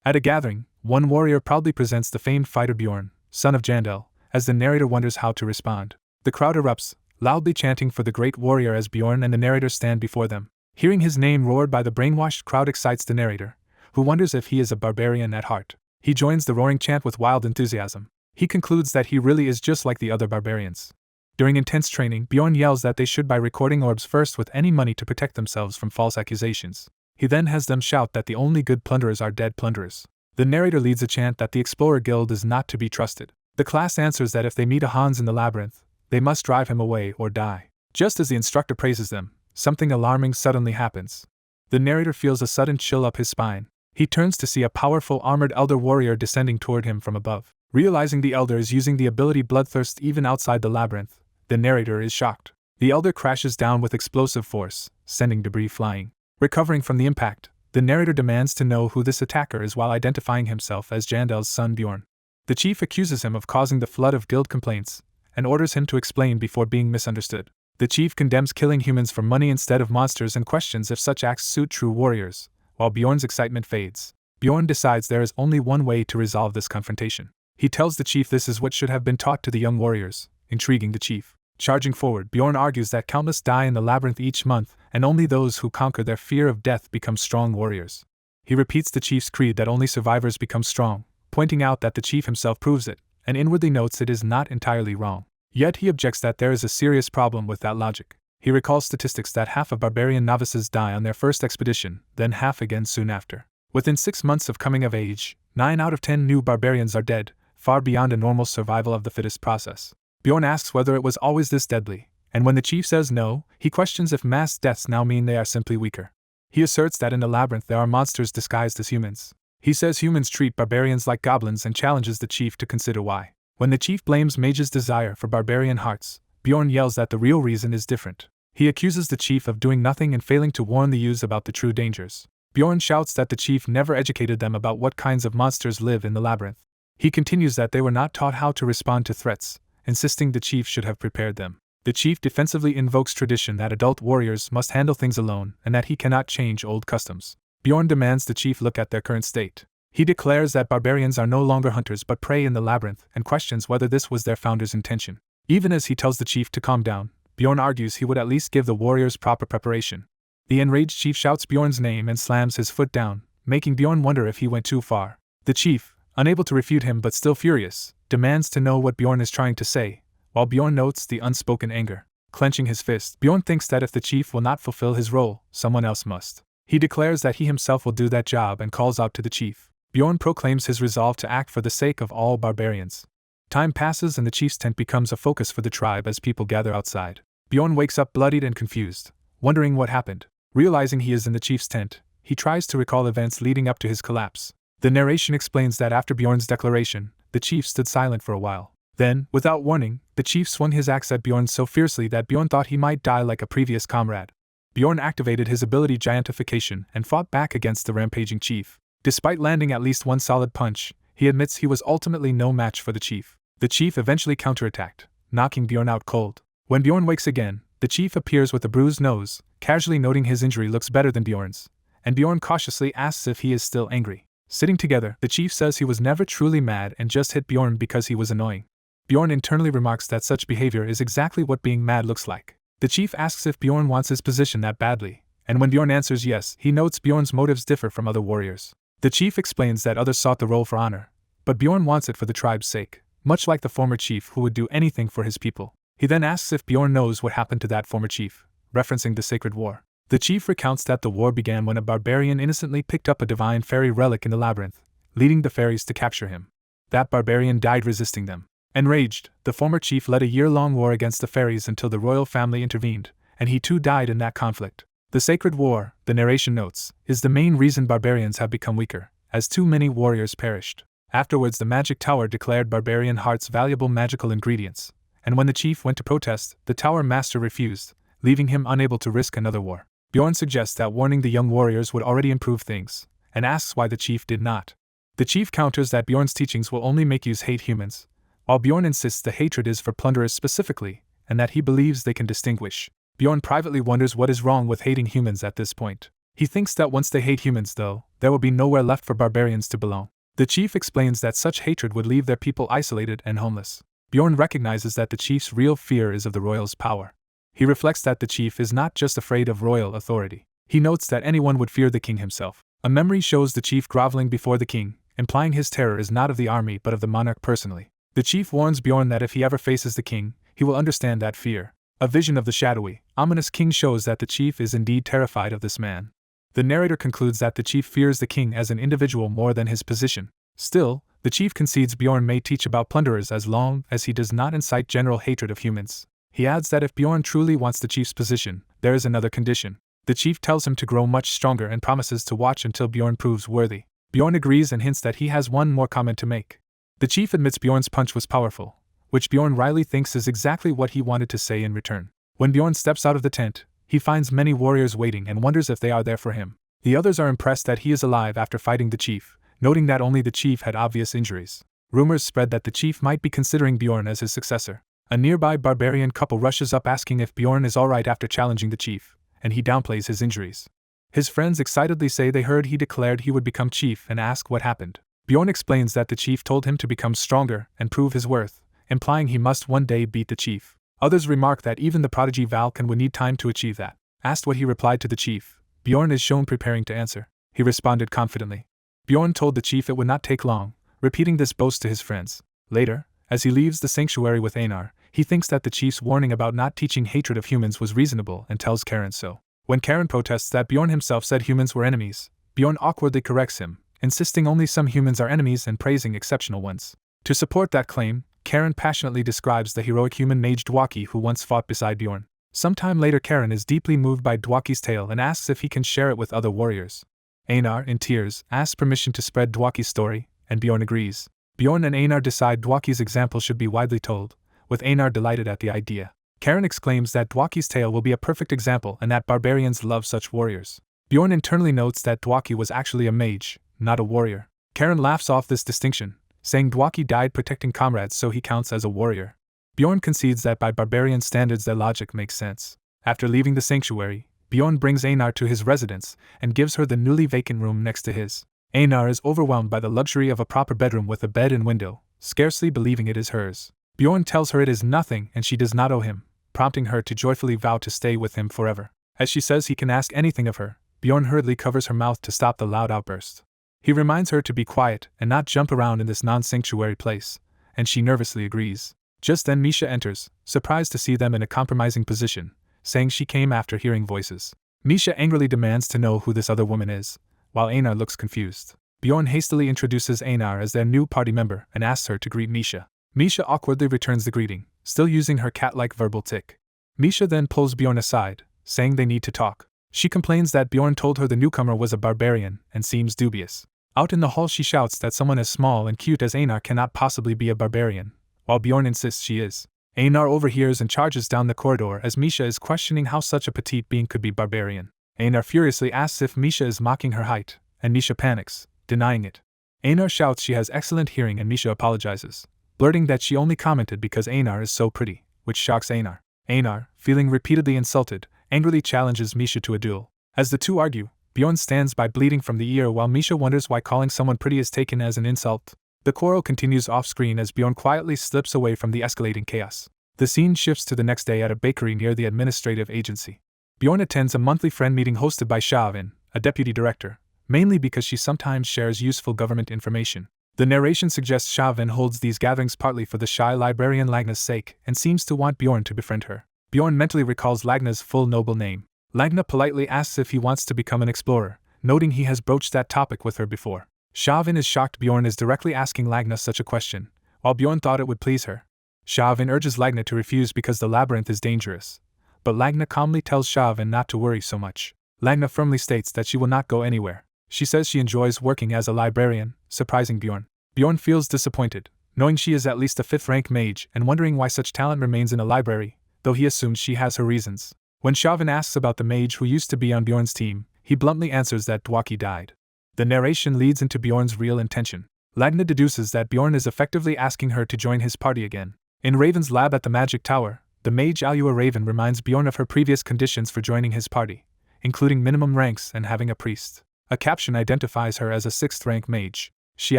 At a gathering, one warrior proudly presents the famed fighter Bjorn, son of Jandel, as the narrator wonders how to respond. The crowd erupts, loudly chanting for the great warrior as Bjorn and the narrator stand before them. Hearing his name roared by the brainwashed crowd excites the narrator, who wonders if he is a barbarian at heart. He joins the roaring chant with wild enthusiasm. He concludes that he really is just like the other barbarians. During intense training, Bjorn yells that they should buy recording orbs first with any money to protect themselves from false accusations. He then has them shout that the only good plunderers are dead plunderers. The narrator leads a chant that the Explorer Guild is not to be trusted. The class answers that if they meet a Hans in the labyrinth, they must drive him away or die. Just as the instructor praises them, something alarming suddenly happens. The narrator feels a sudden chill up his spine. He turns to see a powerful armored elder warrior descending toward him from above. Realizing the elder is using the ability Bloodthirst even outside the labyrinth, the narrator is shocked. The elder crashes down with explosive force, sending debris flying. Recovering from the impact, the narrator demands to know who this attacker is while identifying himself as Jandel's son Bjorn. The chief accuses him of causing the flood of guild complaints, and orders him to explain before being misunderstood. The chief condemns killing humans for money instead of monsters and questions if such acts suit true warriors, while Bjorn's excitement fades. Bjorn decides there is only one way to resolve this confrontation. He tells the chief this is what should have been taught to the young warriors, intriguing the chief. Charging forward, Bjorn argues that countless die in the labyrinth each month, and only those who conquer their fear of death become strong warriors. He repeats the chief's creed that only survivors become strong, pointing out that the chief himself proves it, and inwardly notes it is not entirely wrong. Yet he objects that there is a serious problem with that logic. He recalls statistics that half of barbarian novices die on their first expedition, then half again soon after. Within 6 months of coming of age, 9 out of 10 new barbarians are dead, far beyond a normal survival of the fittest process. Bjorn asks whether it was always this deadly, and when the chief says no, he questions if mass deaths now mean they are simply weaker. He asserts that in the labyrinth there are monsters disguised as humans. He says humans treat barbarians like goblins and challenges the chief to consider why. When the chief blames mages' desire for barbarian hearts, Bjorn yells that the real reason is different. He accuses the chief of doing nothing and failing to warn the youths about the true dangers. Bjorn shouts that the chief never educated them about what kinds of monsters live in the labyrinth. He continues that they were not taught how to respond to threats, insisting the chief should have prepared them. The chief defensively invokes tradition that adult warriors must handle things alone and that he cannot change old customs. Bjorn demands the chief look at their current state. He declares that barbarians are no longer hunters but prey in the labyrinth and questions whether this was their founder's intention. Even as he tells the chief to calm down, Bjorn argues he would at least give the warriors proper preparation. The enraged chief shouts Bjorn's name and slams his foot down, making Bjorn wonder if he went too far. The chief, unable to refute him but still furious, demands to know what Bjorn is trying to say, while Bjorn notes the unspoken anger. Clenching his fist, Bjorn thinks that if the chief will not fulfill his role, someone else must. He declares that he himself will do that job and calls out to the chief. Bjorn proclaims his resolve to act for the sake of all barbarians. Time passes and the chief's tent becomes a focus for the tribe as people gather outside. Bjorn wakes up bloodied and confused, wondering what happened. Realizing he is in the chief's tent, he tries to recall events leading up to his collapse. The narration explains that after Bjorn's declaration, the chief stood silent for a while. Then, without warning, the chief swung his axe at Bjorn so fiercely that Bjorn thought he might die like a previous comrade. Bjorn activated his ability Giantification and fought back against the rampaging chief. Despite landing at least one solid punch, he admits he was ultimately no match for the chief. The chief eventually counterattacked, knocking Bjorn out cold. When Bjorn wakes again, the chief appears with a bruised nose, casually noting his injury looks better than Bjorn's, and Bjorn cautiously asks if he is still angry. Sitting together, the chief says he was never truly mad and just hit Bjorn because he was annoying. Bjorn internally remarks that such behavior is exactly what being mad looks like. The chief asks if Bjorn wants his position that badly, and when Bjorn answers yes, he notes Bjorn's motives differ from other warriors. The chief explains that others sought the role for honor, but Bjorn wants it for the tribe's sake, much like the former chief who would do anything for his people. He then asks if Bjorn knows what happened to that former chief, referencing the Sacred War. The chief recounts that the war began when a barbarian innocently picked up a divine fairy relic in the labyrinth, leading the fairies to capture him. That barbarian died resisting them. Enraged, the former chief led a year-long war against the fairies until the royal family intervened, and he too died in that conflict. The Sacred War, the narration notes, is the main reason barbarians have become weaker, as too many warriors perished. Afterwards, the magic tower declared barbarian hearts valuable magical ingredients, and when the chief went to protest, the tower master refused, leaving him unable to risk another war. Bjorn suggests that warning the young warriors would already improve things, and asks why the chief did not. The chief counters that Bjorn's teachings will only make you hate humans, while Bjorn insists the hatred is for plunderers specifically, and that he believes they can distinguish. Bjorn privately wonders what is wrong with hating humans at this point. He thinks that once they hate humans, though, there will be nowhere left for barbarians to belong. The chief explains that such hatred would leave their people isolated and homeless. Bjorn recognizes that the chief's real fear is of the royal's power. He reflects that the chief is not just afraid of royal authority. He notes that anyone would fear the king himself. A memory shows the chief groveling before the king, implying his terror is not of the army but of the monarch personally. The chief warns Bjorn that if he ever faces the king, he will understand that fear. A vision of the shadowy, ominous king shows that the chief is indeed terrified of this man. The narrator concludes that the chief fears the king as an individual more than his position. Still, the chief concedes Bjorn may teach about plunderers as long as he does not incite general hatred of humans. He adds that if Bjorn truly wants the chief's position, there is another condition. The chief tells him to grow much stronger and promises to watch until Bjorn proves worthy. Bjorn agrees and hints that he has one more comment to make. The chief admits Bjorn's punch was powerful, which Bjorn wryly thinks is exactly what he wanted to say in return. When Bjorn steps out of the tent, he finds many warriors waiting and wonders if they are there for him. The others are impressed that he is alive after fighting the chief, noting that only the chief had obvious injuries. Rumors spread that the chief might be considering Bjorn as his successor. A nearby barbarian couple rushes up asking if Bjorn is alright after challenging the chief, and he downplays his injuries. His friends excitedly say they heard he declared he would become chief and ask what happened. Bjorn explains that the chief told him to become stronger and prove his worth, implying he must one day beat the chief. Others remark that even the prodigy Valken would need time to achieve that. Asked what he replied to the chief, Bjorn is shown preparing to answer. He responded confidently. Bjorn told the chief it would not take long, repeating this boast to his friends. Later, as he leaves the sanctuary with Anar, he thinks that the chief's warning about not teaching hatred of humans was reasonable and tells Karen so. When Karen protests that Bjorn himself said humans were enemies, Bjorn awkwardly corrects him, insisting only some humans are enemies and praising exceptional ones. To support that claim, Karen passionately describes the heroic human mage Dwaki who once fought beside Bjorn. Sometime later, Karen is deeply moved by Dwaki's tale and asks if he can share it with other warriors. Anar, in tears, asks permission to spread Dwaki's story, and Bjorn agrees. Bjorn and Anar decide Dwaki's example should be widely told, with Anar delighted at the idea. Karen exclaims that Dwaki's tale will be a perfect example and that barbarians love such warriors. Bjorn internally notes that Dwaki was actually a mage, not a warrior. Karen laughs off this distinction, saying Dwaki died protecting comrades so he counts as a warrior. Bjorn concedes that by barbarian standards their logic makes sense. After leaving the sanctuary, Bjorn brings Anar to his residence and gives her the newly vacant room next to his. Anar is overwhelmed by the luxury of a proper bedroom with a bed and window, scarcely believing it is hers. Bjorn tells her it is nothing and she does not owe him, prompting her to joyfully vow to stay with him forever. As she says he can ask anything of her, Bjorn hurriedly covers her mouth to stop the loud outburst. He reminds her to be quiet and not jump around in this non-sanctuary place, and she nervously agrees. Just then Misha enters, surprised to see them in a compromising position, saying she came after hearing voices. Misha angrily demands to know who this other woman is, while Anar looks confused. Bjorn hastily introduces Anar as their new party member and asks her to greet Misha. Misha awkwardly returns the greeting, still using her cat-like verbal tick. Misha then pulls Bjorn aside, saying they need to talk. She complains that Bjorn told her the newcomer was a barbarian and seems dubious. Out in the hall she shouts that someone as small and cute as Anar cannot possibly be a barbarian, while Bjorn insists she is. Anar overhears and charges down the corridor as Misha is questioning how such a petite being could be barbarian. Anar furiously asks if Misha is mocking her height, and Misha panics, denying it. Anar shouts she has excellent hearing and Misha apologizes, blurting that she only commented because Anar is so pretty, which shocks Anar. Anar, feeling repeatedly insulted, angrily challenges Misha to a duel. As the two argue, Bjorn stands by bleeding from the ear while Misha wonders why calling someone pretty is taken as an insult. The quarrel continues off-screen as Bjorn quietly slips away from the escalating chaos. The scene shifts to the next day at a bakery near the administrative agency. Bjorn attends a monthly friend meeting hosted by Shavin, a deputy director, mainly because she sometimes shares useful government information. The narration suggests Shavin holds these gatherings partly for the shy librarian Lagna's sake and seems to want Bjorn to befriend her. Bjorn mentally recalls Lagna's full noble name. Lagna politely asks if he wants to become an explorer, noting he has broached that topic with her before. Shavin is shocked Bjorn is directly asking Lagna such a question, while Bjorn thought it would please her. Shavin urges Lagna to refuse because the labyrinth is dangerous, but Lagna calmly tells Shavin not to worry so much. Lagna firmly states that she will not go anywhere. She says she enjoys working as a librarian, surprising Bjorn. Bjorn feels disappointed, knowing she is at least a 5th-rank mage and wondering why such talent remains in a library, though he assumes she has her reasons. When Shavin asks about the mage who used to be on Bjorn's team, he bluntly answers that Dwaki died. The narration leads into Bjorn's real intention. Lagna deduces that Bjorn is effectively asking her to join his party again. In Raven's lab at the Magic Tower, the mage Alua Raven reminds Bjorn of her previous conditions for joining his party, including minimum ranks and having a priest. A caption identifies her as a 6th-rank mage. She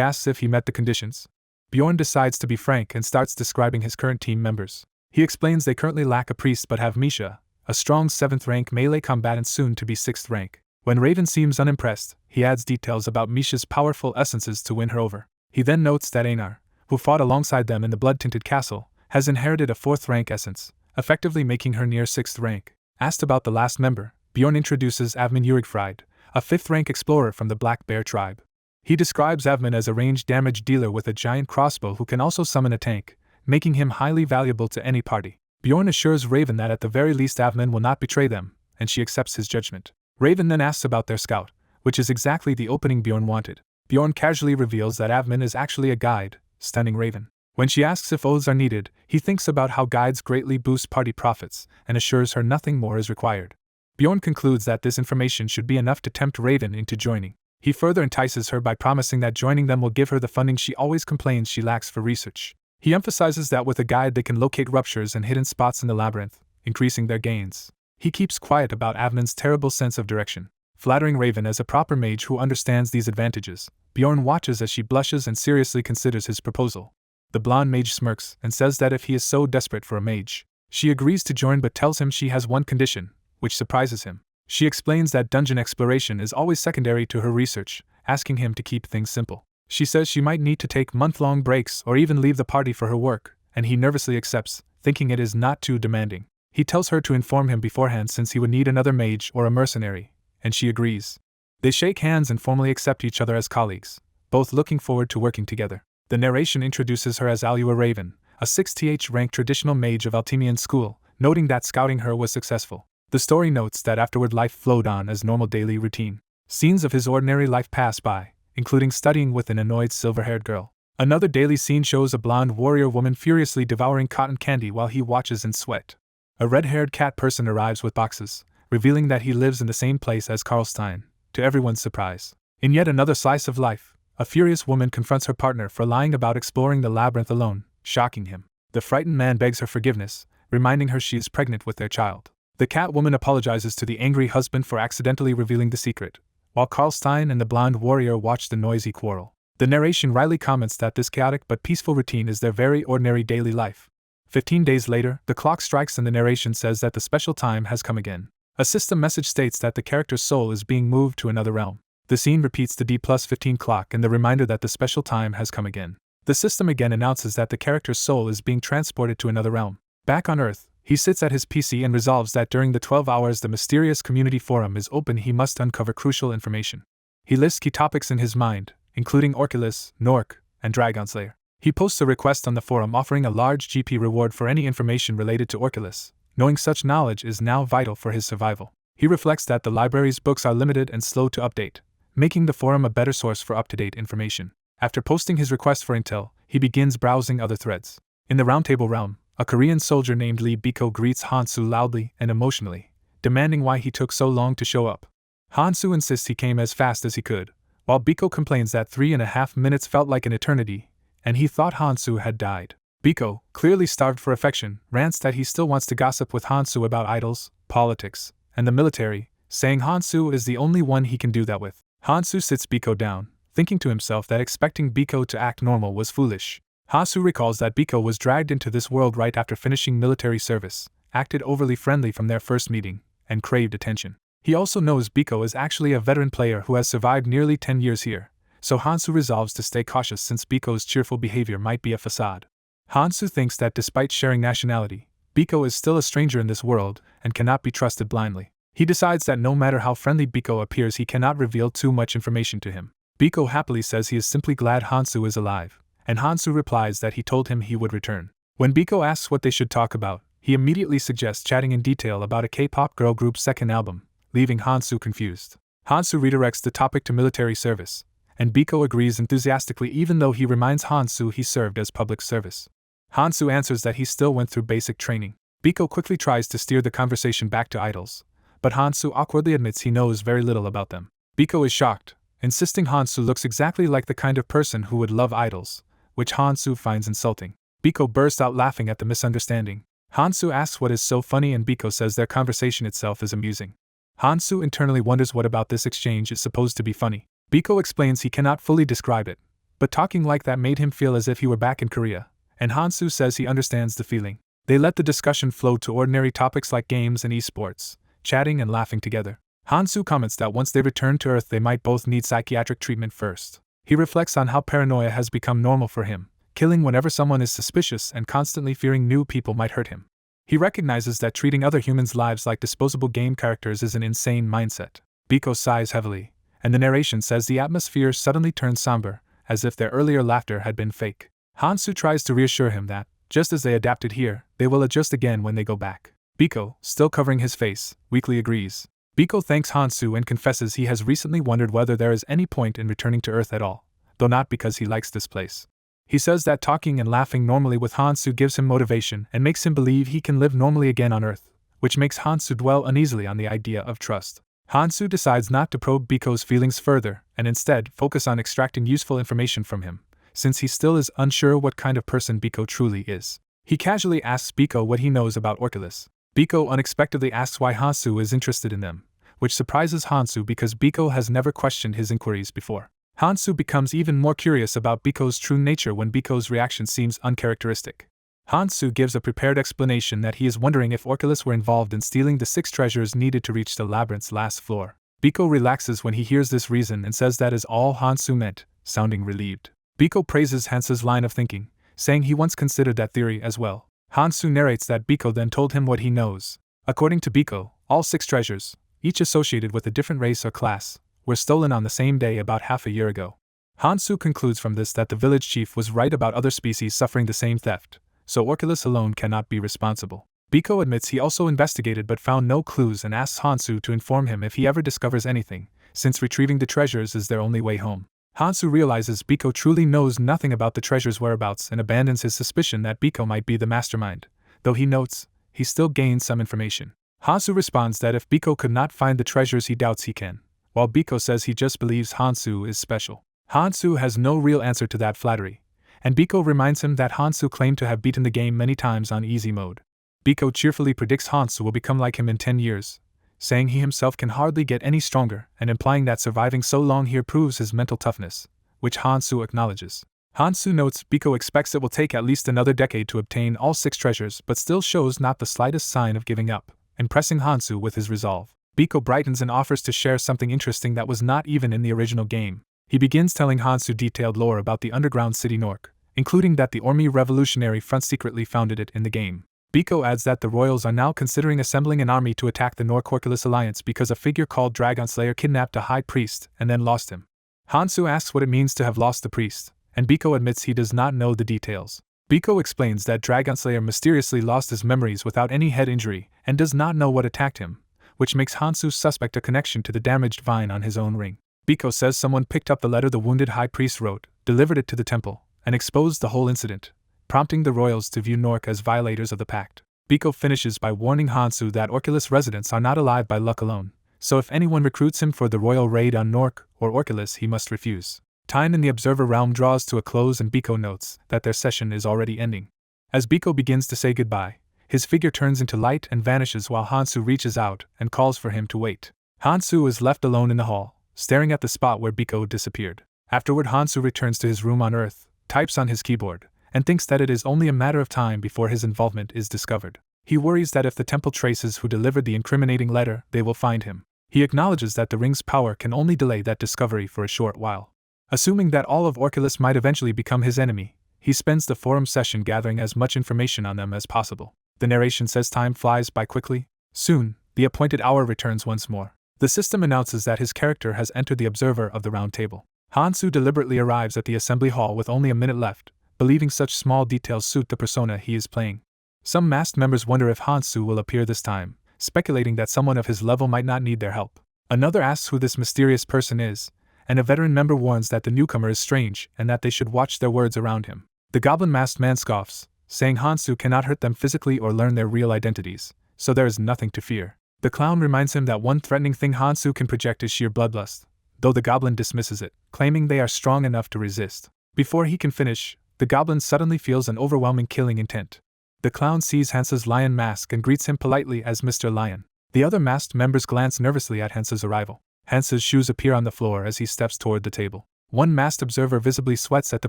asks if he met the conditions. Bjorn decides to be frank and starts describing his current team members. He explains they currently lack a priest but have Misha, a strong 7th-rank melee combatant soon to be 6th rank. When Raven seems unimpressed, he adds details about Misha's powerful essences to win her over. He then notes that Anar, who fought alongside them in the blood-tinted castle, has inherited a 4th-rank essence, effectively making her near 6th rank. Asked about the last member, Bjorn introduces Avmin Urigfried, a 5th-rank explorer from the Black Bear tribe. He describes Avmin as a ranged damage dealer with a giant crossbow who can also summon a tank, making him highly valuable to any party. Bjorn assures Raven that at the very least Avmin will not betray them, and she accepts his judgment. Raven then asks about their scout, which is exactly the opening Bjorn wanted. Bjorn casually reveals that Avmin is actually a guide, stunning Raven. When she asks if oaths are needed, he thinks about how guides greatly boost party profits, and assures her nothing more is required. Bjorn concludes that this information should be enough to tempt Raven into joining. He further entices her by promising that joining them will give her the funding she always complains she lacks for research. He emphasizes that with a guide they can locate ruptures and hidden spots in the labyrinth, increasing their gains. He keeps quiet about Avmin's terrible sense of direction. Flattering Raven as a proper mage who understands these advantages, Bjorn watches as she blushes and seriously considers his proposal. The blonde mage smirks and says that if he is so desperate for a mage, she agrees to join but tells him she has one condition, which surprises him. She explains that dungeon exploration is always secondary to her research, asking him to keep things simple. She says she might need to take month-long breaks or even leave the party for her work, and he nervously accepts, thinking it is not too demanding. He tells her to inform him beforehand since he would need another mage or a mercenary, and she agrees. They shake hands and formally accept each other as colleagues, both looking forward to working together. The narration introduces her as Alua Raven, a 6th-rank traditional mage of Altemian school, noting that scouting her was successful. The story notes that afterward life flowed on as normal daily routine. Scenes of his ordinary life pass by, including studying with an annoyed silver-haired girl. Another daily scene shows a blonde warrior woman furiously devouring cotton candy while he watches in sweat. A red-haired cat person arrives with boxes, revealing that he lives in the same place as Karlstein, to everyone's surprise. In yet another slice of life, a furious woman confronts her partner for lying about exploring the labyrinth alone, shocking him. The frightened man begs her forgiveness, reminding her she is pregnant with their child. The cat woman apologizes to the angry husband for accidentally revealing the secret, while Karlstein and the blonde warrior watch the noisy quarrel. The narration wryly comments that this chaotic but peaceful routine is their very ordinary daily life. 15 days later, the clock strikes and the narration says that the special time has come again. A system message states that the character's soul is being moved to another realm. The scene repeats the D+15 clock and the reminder that the special time has come again. The system again announces that the character's soul is being transported to another realm. Back on Earth, he sits at his PC and resolves that during the 12 hours the mysterious community forum is open he must uncover crucial information. He lists key topics in his mind, including Orculus, Nork, and Dragonslayer. He posts a request on the forum offering a large GP reward for any information related to Orculus, knowing such knowledge is now vital for his survival. He reflects that the library's books are limited and slow to update, making the forum a better source for up-to-date information. After posting his request for intel, he begins browsing other threads. In the Roundtable realm, a Korean soldier named Lee Biko greets Hansu loudly and emotionally, demanding why he took so long to show up. Hansu insists he came as fast as he could, while Biko complains that 3.5 minutes felt like an eternity, and he thought Hansu had died. Biko, clearly starved for affection, rants that he still wants to gossip with Hansu about idols, politics, and the military, saying Hansu is the only one he can do that with. Hansu sits Biko down, thinking to himself that expecting Biko to act normal was foolish. Hansu recalls that Biko was dragged into this world right after finishing military service, acted overly friendly from their first meeting, and craved attention. He also knows Biko is actually a veteran player who has survived nearly 10 years here, so Hansu resolves to stay cautious since Biko's cheerful behavior might be a facade. Hansu thinks that despite sharing nationality, Biko is still a stranger in this world and cannot be trusted blindly. He decides that no matter how friendly Biko appears, he cannot reveal too much information to him. Biko happily says he is simply glad Hansu is alive, and Hansu replies that he told him he would return. When Biko asks what they should talk about, he immediately suggests chatting in detail about a K-pop girl group's second album, leaving Hansu confused. Hansu redirects the topic to military service, and Biko agrees enthusiastically even though he reminds Hansu he served as public service. Hansu answers that he still went through basic training. Biko quickly tries to steer the conversation back to idols, but Hansu awkwardly admits he knows very little about them. Biko is shocked, insisting Hansu looks exactly like the kind of person who would love idols, which Hansu finds insulting. Biko bursts out laughing at the misunderstanding. Hansu asks what is so funny and Biko says their conversation itself is amusing. Hansu internally wonders what about this exchange is supposed to be funny. Biko explains he cannot fully describe it, but talking like that made him feel as if he were back in Korea, and Hansu says he understands the feeling. They let the discussion flow to ordinary topics like games and esports, chatting and laughing together. Hansu comments that once they return to Earth they might both need psychiatric treatment first. He reflects on how paranoia has become normal for him, killing whenever someone is suspicious and constantly fearing new people might hurt him. He recognizes that treating other humans' lives like disposable game characters is an insane mindset. Biko sighs heavily, and the narration says the atmosphere suddenly turns somber, as if their earlier laughter had been fake. Hansu tries to reassure him that, just as they adapted here, they will adjust again when they go back. Biko, still covering his face, weakly agrees. Biko thanks Hansu and confesses he has recently wondered whether there is any point in returning to Earth at all, though not because he likes this place. He says that talking and laughing normally with Hansu gives him motivation and makes him believe he can live normally again on Earth, which makes Hansu dwell uneasily on the idea of trust. Hansu decides not to probe Biko's feelings further and instead focus on extracting useful information from him, since he still is unsure what kind of person Biko truly is. He casually asks Biko what he knows about Orculus. Biko unexpectedly asks why Hansu is interested in them, which surprises Hansu because Biko has never questioned his inquiries before. Hansu becomes even more curious about Biko's true nature when Biko's reaction seems uncharacteristic. Hansu gives a prepared explanation that he is wondering if Orculus were involved in stealing the 6 treasures needed to reach the labyrinth's last floor. Biko relaxes when he hears this reason and says that is all Hansu meant, sounding relieved. Biko praises Hansu's line of thinking, saying he once considered that theory as well. Hansu narrates that Biko then told him what he knows. According to Biko, all 6 treasures, each associated with a different race or class, were stolen on the same day about half a year ago. Hansu concludes from this that the village chief was right about other species suffering the same theft, so Orculus alone cannot be responsible. Biko admits he also investigated but found no clues and asks Hansu to inform him if he ever discovers anything, since retrieving the treasures is their only way home. Hansu realizes Biko truly knows nothing about the treasure's whereabouts and abandons his suspicion that Biko might be the mastermind, though he notes he still gains some information. Hansu responds that if Biko could not find the treasures he doubts he can, while Biko says he just believes Hansu is special. Hansu has no real answer to that flattery, and Biko reminds him that Hansu claimed to have beaten the game many times on easy mode. Biko cheerfully predicts Hansu will become like him in 10 years, saying he himself can hardly get any stronger and implying that surviving so long here proves his mental toughness, which Hansu acknowledges. Hansu notes Biko expects it will take at least another decade to obtain all 6 treasures but still shows not the slightest sign of giving up, impressing Hansu with his resolve. Biko brightens and offers to share something interesting that was not even in the original game. He begins telling Hansu detailed lore about the underground city Nork, including that the Ormi Revolutionary Front secretly founded it in the game. Biko adds that the royals are now considering assembling an army to attack the Nork-Orculus alliance because a figure called Dragon Slayer kidnapped a high priest and then lost him. Hansu asks what it means to have lost the priest, and Biko admits he does not know the details. Biko explains that Dragon Slayer mysteriously lost his memories without any head injury and does not know what attacked him, which makes Hansu suspect a connection to the damaged vine on his own ring. Biko says someone picked up the letter the wounded high priest wrote, delivered it to the temple, and exposed the whole incident, prompting the royals to view Nork as violators of the pact. Biko finishes by warning Hansu that Orculus residents are not alive by luck alone, so if anyone recruits him for the royal raid on Nork or Orculus, he must refuse. Time in the Observer realm draws to a close and Biko notes that their session is already ending. As Biko begins to say goodbye, his figure turns into light and vanishes while Hansu reaches out and calls for him to wait. Hansu is left alone in the hall, staring at the spot where Biko disappeared. Afterward, Hansu returns to his room on Earth, types on his keyboard, and thinks that it is only a matter of time before his involvement is discovered. He worries that if the temple traces who delivered the incriminating letter, they will find him. He acknowledges that the ring's power can only delay that discovery for a short while. Assuming that all of Orculus might eventually become his enemy, he spends the forum session gathering as much information on them as possible. The narration says time flies by quickly. Soon, the appointed hour returns once more. The system announces that his character has entered the Observer of the Round Table. Hansu deliberately arrives at the assembly hall with only a minute left, believing such small details suit the persona he is playing. Some masked members wonder if Hansu will appear this time, speculating that someone of his level might not need their help. Another asks who this mysterious person is, and a veteran member warns that the newcomer is strange and that they should watch their words around him. The goblin-masked man scoffs, saying Hansu cannot hurt them physically or learn their real identities, so there is nothing to fear. The clown reminds him that one threatening thing Hansu can project is sheer bloodlust, though the goblin dismisses it, claiming they are strong enough to resist. Before he can finish, the goblin suddenly feels an overwhelming killing intent. The clown sees Hansu's lion mask and greets him politely as Mr. Lion. The other masked members glance nervously at Hansu's arrival. Hansu's shoes appear on the floor as he steps toward the table. One masked observer visibly sweats at the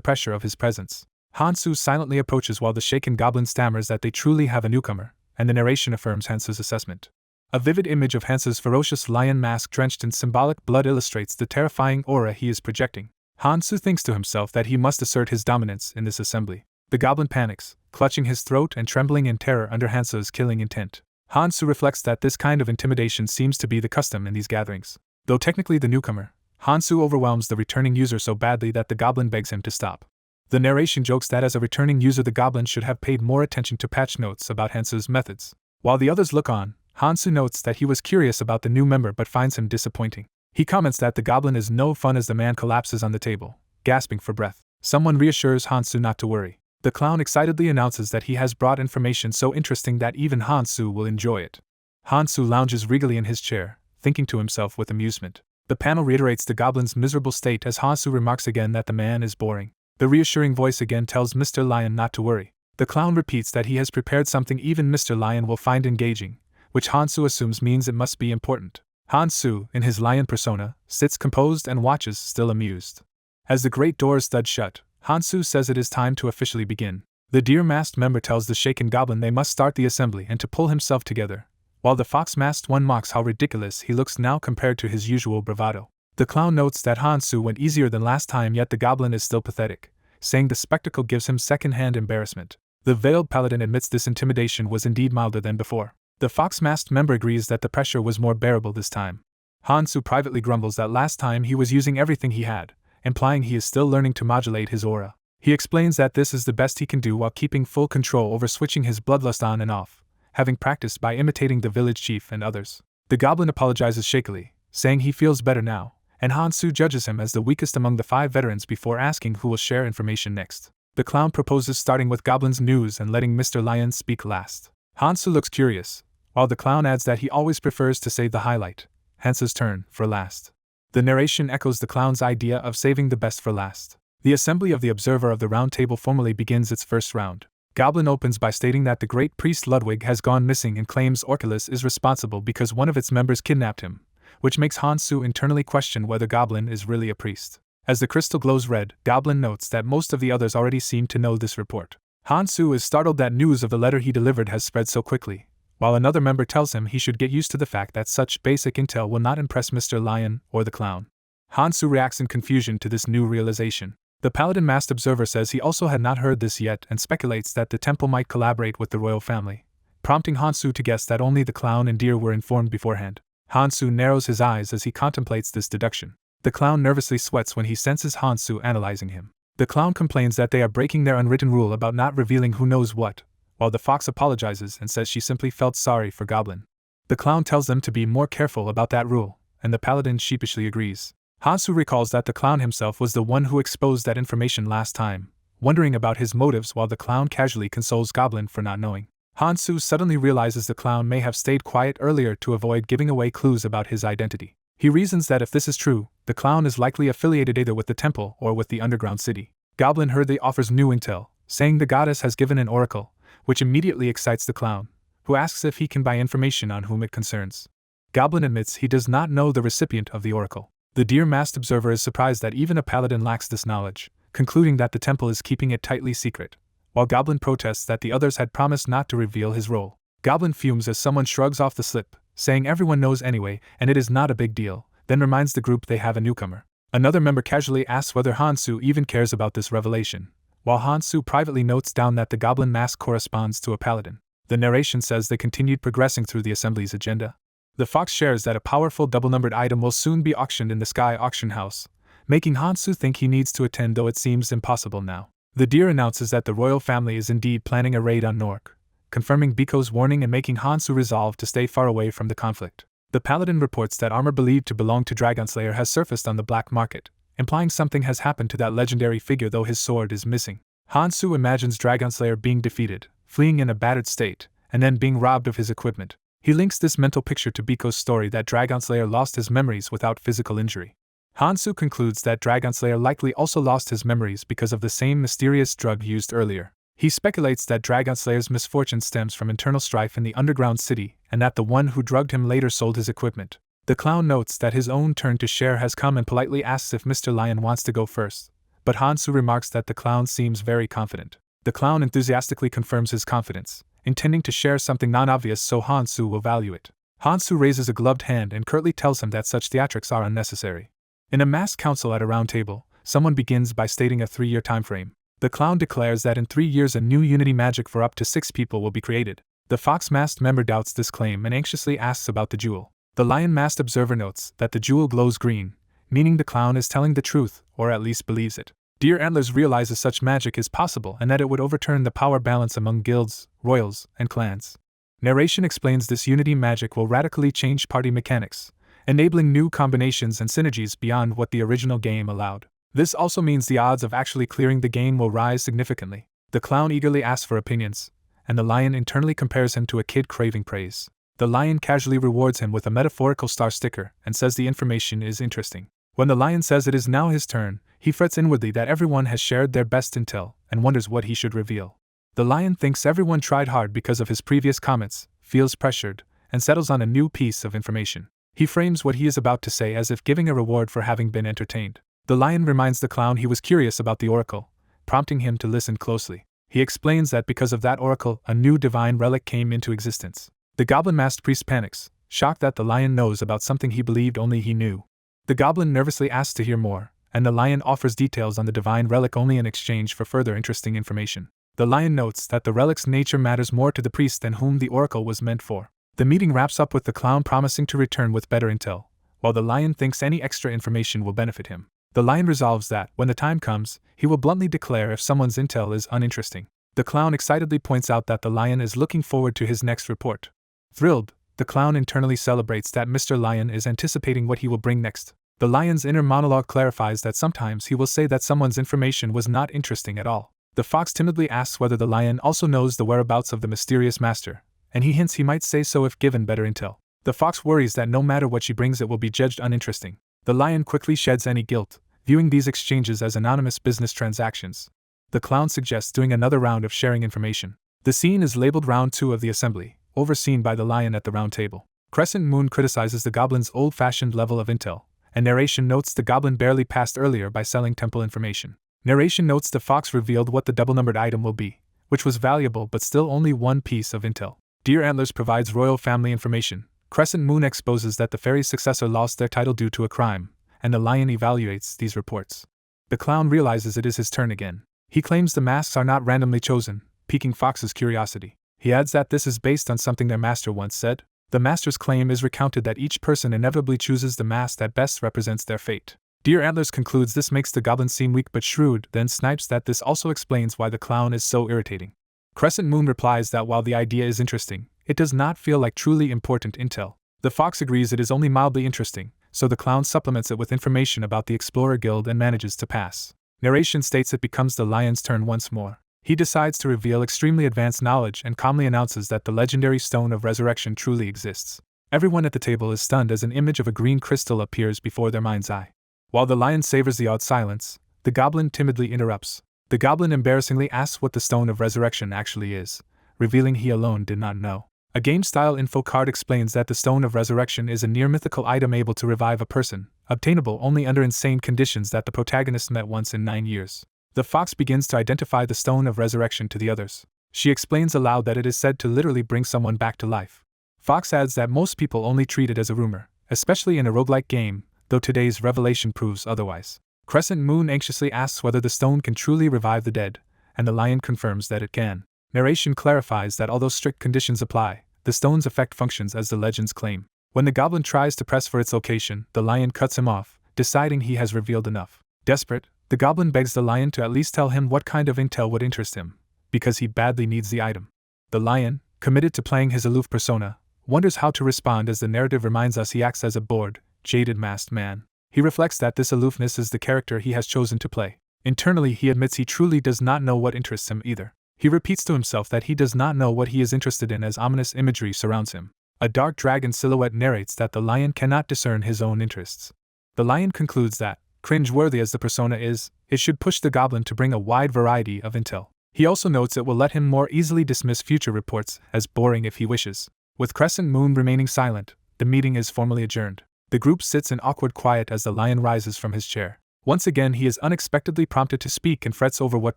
pressure of his presence. Hansu silently approaches while the shaken goblin stammers that they truly have a newcomer, and the narration affirms Hansu's assessment. A vivid image of Hansu's ferocious lion mask drenched in symbolic blood illustrates the terrifying aura he is projecting. Hansu thinks to himself that he must assert his dominance in this assembly. The goblin panics, clutching his throat and trembling in terror under Hansu's killing intent. Hansu reflects that this kind of intimidation seems to be the custom in these gatherings. Though technically the newcomer, Hansu overwhelms the returning user so badly that the goblin begs him to stop. The narration jokes that as a returning user the goblin should have paid more attention to patch notes about Hansu's methods. While the others look on, Hansu notes that he was curious about the new member but finds him disappointing. He comments that the goblin is no fun as the man collapses on the table, gasping for breath. Someone reassures Hansu not to worry. The clown excitedly announces that he has brought information so interesting that even Hansu will enjoy it. Hansu lounges regally in his chair, thinking to himself with amusement. The panel reiterates the goblin's miserable state as Hansu remarks again that the man is boring. The reassuring voice again tells Mr. Lion not to worry. The clown repeats that he has prepared something even Mr. Lion will find engaging, which Hansu assumes means it must be important. Hansu, in his lion persona, sits composed and watches, still amused. As the great doors thud shut, Hansu says it is time to officially begin. The deer-masked member tells the shaken goblin they must start the assembly and to pull himself together, while the fox-masked one mocks how ridiculous he looks now compared to his usual bravado. The clown notes that Hansu went easier than last time, yet the goblin is still pathetic, saying the spectacle gives him second-hand embarrassment. The veiled paladin admits this intimidation was indeed milder than before. The fox-masked member agrees that the pressure was more bearable this time. Hansu privately grumbles that last time he was using everything he had, implying he is still learning to modulate his aura. He explains that this is the best he can do while keeping full control over switching his bloodlust on and off, having practiced by imitating the village chief and others. The goblin apologizes shakily, saying he feels better now, and Hansu judges him as the weakest among the 5 veterans before asking who will share information next. The clown proposes starting with Goblin's news and letting Mr. Lion speak last. Hansu looks curious, while the clown adds that he always prefers to save the highlight, Hansu's turn, for last. The narration echoes the clown's idea of saving the best for last. The assembly of the Observer of the Round Table formally begins its first round. Goblin opens by stating that the great priest Ludwig has gone missing and claims Orculus is responsible because one of its members kidnapped him, which makes Hansu internally question whether Goblin is really a priest. As the crystal glows red, Goblin notes that most of the others already seem to know this report. Hansu is startled that news of the letter he delivered has spread so quickly, while another member tells him he should get used to the fact that such basic intel will not impress Mr. Lion or the clown. Hansu reacts in confusion to this new realization. The paladin masked observer says he also had not heard this yet and speculates that the temple might collaborate with the royal family, prompting Hansu to guess that only the clown and deer were informed beforehand. Hansu narrows his eyes as he contemplates this deduction. The clown nervously sweats when he senses Hansu analyzing him. The clown complains that they are breaking their unwritten rule about not revealing who knows what, while the fox apologizes and says she simply felt sorry for Goblin. The clown tells them to be more careful about that rule, and the paladin sheepishly agrees. Hansu recalls that the clown himself was the one who exposed that information last time, wondering about his motives while the clown casually consoles Goblin for not knowing. Hansu suddenly realizes the clown may have stayed quiet earlier to avoid giving away clues about his identity. He reasons that if this is true, the clown is likely affiliated either with the temple or with the underground city. Goblin hurriedly offers new intel, saying the goddess has given an oracle, which immediately excites the clown, who asks if he can buy information on whom it concerns. Goblin admits he does not know the recipient of the oracle. The deer-masked observer is surprised that even a paladin lacks this knowledge, concluding that the temple is keeping it tightly secret, while Goblin protests that the others had promised not to reveal his role. Goblin fumes as someone shrugs off the slip, saying everyone knows anyway and it is not a big deal, then reminds the group they have a newcomer. Another member casually asks whether Hansu even cares about this revelation, while Hansu privately notes down that the goblin mask corresponds to a paladin. The narration says they continued progressing through the assembly's agenda. The fox shares that a powerful double-numbered item will soon be auctioned in the Sky Auction House, making Hansu think he needs to attend, though it seems impossible now. The deer announces that the royal family is indeed planning a raid on Nork, confirming Biko's warning and making Hansu resolve to stay far away from the conflict. The paladin reports that armor believed to belong to Dragonslayer has surfaced on the black market, implying something has happened to that legendary figure, though his sword is missing. Hansu imagines Dragonslayer being defeated, fleeing in a battered state, and then being robbed of his equipment. He links this mental picture to Biko's story that Dragonslayer lost his memories without physical injury. Hansu concludes that Dragonslayer likely also lost his memories because of the same mysterious drug used earlier. He speculates that Dragonslayer's misfortune stems from internal strife in the underground city, and that the one who drugged him later sold his equipment. The clown notes that his own turn to share has come and politely asks if Mr. Lion wants to go first, but Hansu remarks that the clown seems very confident. The clown enthusiastically confirms his confidence, intending to share something non-obvious so Hansu will value it. Hansu raises a gloved hand and curtly tells him that such theatrics are unnecessary. In a mass council at a round table, someone begins by stating a 3-year time frame. The clown declares that in 3 years a new unity magic for up to 6 people will be created. The fox-masked member doubts this claim and anxiously asks about the jewel. The lion-masked observer notes that the jewel glows green, meaning the clown is telling the truth, or at least believes it. Deer Antlers realizes such magic is possible and that it would overturn the power balance among guilds, royals, and clans. Narration explains this unity magic will radically change party mechanics, enabling new combinations and synergies beyond what the original game allowed. This also means the odds of actually clearing the game will rise significantly. The clown eagerly asks for opinions, and the lion internally compares him to a kid craving praise. The lion casually rewards him with a metaphorical star sticker and says the information is interesting. When the lion says it is now his turn, he frets inwardly that everyone has shared their best intel and wonders what he should reveal. The lion thinks everyone tried hard because of his previous comments, feels pressured, and settles on a new piece of information. He frames what he is about to say as if giving a reward for having been entertained. The lion reminds the clown he was curious about the oracle, prompting him to listen closely. He explains that because of that oracle, a new divine relic came into existence. The goblin-masked priest panics, shocked that the lion knows about something he believed only he knew. The goblin nervously asks to hear more, and the lion offers details on the divine relic only in exchange for further interesting information. The lion notes that the relic's nature matters more to the priest than whom the oracle was meant for. The meeting wraps up with the clown promising to return with better intel, while the lion thinks any extra information will benefit him. The lion resolves that, when the time comes, he will bluntly declare if someone's intel is uninteresting. The clown excitedly points out that the lion is looking forward to his next report. Thrilled, the clown internally celebrates that Mr. Lion is anticipating what he will bring next. The lion's inner monologue clarifies that sometimes he will say that someone's information was not interesting at all. The fox timidly asks whether the lion also knows the whereabouts of the mysterious master, and he hints he might say so if given better intel. The fox worries that no matter what she brings it will be judged uninteresting. The lion quickly sheds any guilt, viewing these exchanges as anonymous business transactions. The clown suggests doing another round of sharing information. The scene is labeled Round 2 of the assembly, overseen by the lion at the round table. Crescent Moon criticizes the goblin's old-fashioned level of intel, and narration notes the goblin barely passed earlier by selling temple information. Narration notes the fox revealed what the double-numbered item will be, which was valuable but still only one piece of intel. Deer Antlers provides royal family information. Crescent Moon exposes that the fairy's successor lost their title due to a crime, and the lion evaluates these reports. The clown realizes it is his turn again. He claims the masks are not randomly chosen, piquing Fox's curiosity. He adds that this is based on something their master once said. The master's claim is recounted that each person inevitably chooses the mask that best represents their fate. Deer Antlers concludes this makes the goblin seem weak but shrewd, then snipes that this also explains why the clown is so irritating. Crescent Moon replies that while the idea is interesting, it does not feel like truly important intel. The fox agrees it is only mildly interesting, so the clown supplements it with information about the Explorer Guild and manages to pass. Narration states it becomes the lion's turn once more. He decides to reveal extremely advanced knowledge and calmly announces that the legendary Stone of Resurrection truly exists. Everyone at the table is stunned as an image of a green crystal appears before their mind's eye. While the lion savors the odd silence, the goblin timidly interrupts. The goblin embarrassingly asks what the Stone of Resurrection actually is, revealing he alone did not know. A game-style info card explains that the Stone of Resurrection is a near-mythical item able to revive a person, obtainable only under insane conditions that the protagonist met once in 9 years. The fox begins to identify the Stone of Resurrection to the others. She explains aloud that it is said to literally bring someone back to life. Fox adds that most people only treat it as a rumor, especially in a roguelike game, though today's revelation proves otherwise. Crescent Moon anxiously asks whether the stone can truly revive the dead, and the lion confirms that it can. Narration clarifies that although strict conditions apply, the stone's effect functions as the legends claim. When the goblin tries to press for its location, the lion cuts him off, deciding he has revealed enough. Desperate, the goblin begs the lion to at least tell him what kind of intel would interest him, because he badly needs the item. The lion, committed to playing his aloof persona, wonders how to respond as the narrative reminds us he acts as a bored, jaded masked man. He reflects that this aloofness is the character he has chosen to play. Internally he admits he truly does not know what interests him either. He repeats to himself that he does not know what he is interested in as ominous imagery surrounds him. A dark dragon silhouette narrates that the lion cannot discern his own interests. The lion concludes that, cringe-worthy as the persona is, it should push the goblin to bring a wide variety of intel. He also notes it will let him more easily dismiss future reports as boring if he wishes. With Crescent Moon remaining silent, the meeting is formally adjourned. The group sits in awkward quiet as the lion rises from his chair. Once again he is unexpectedly prompted to speak and frets over what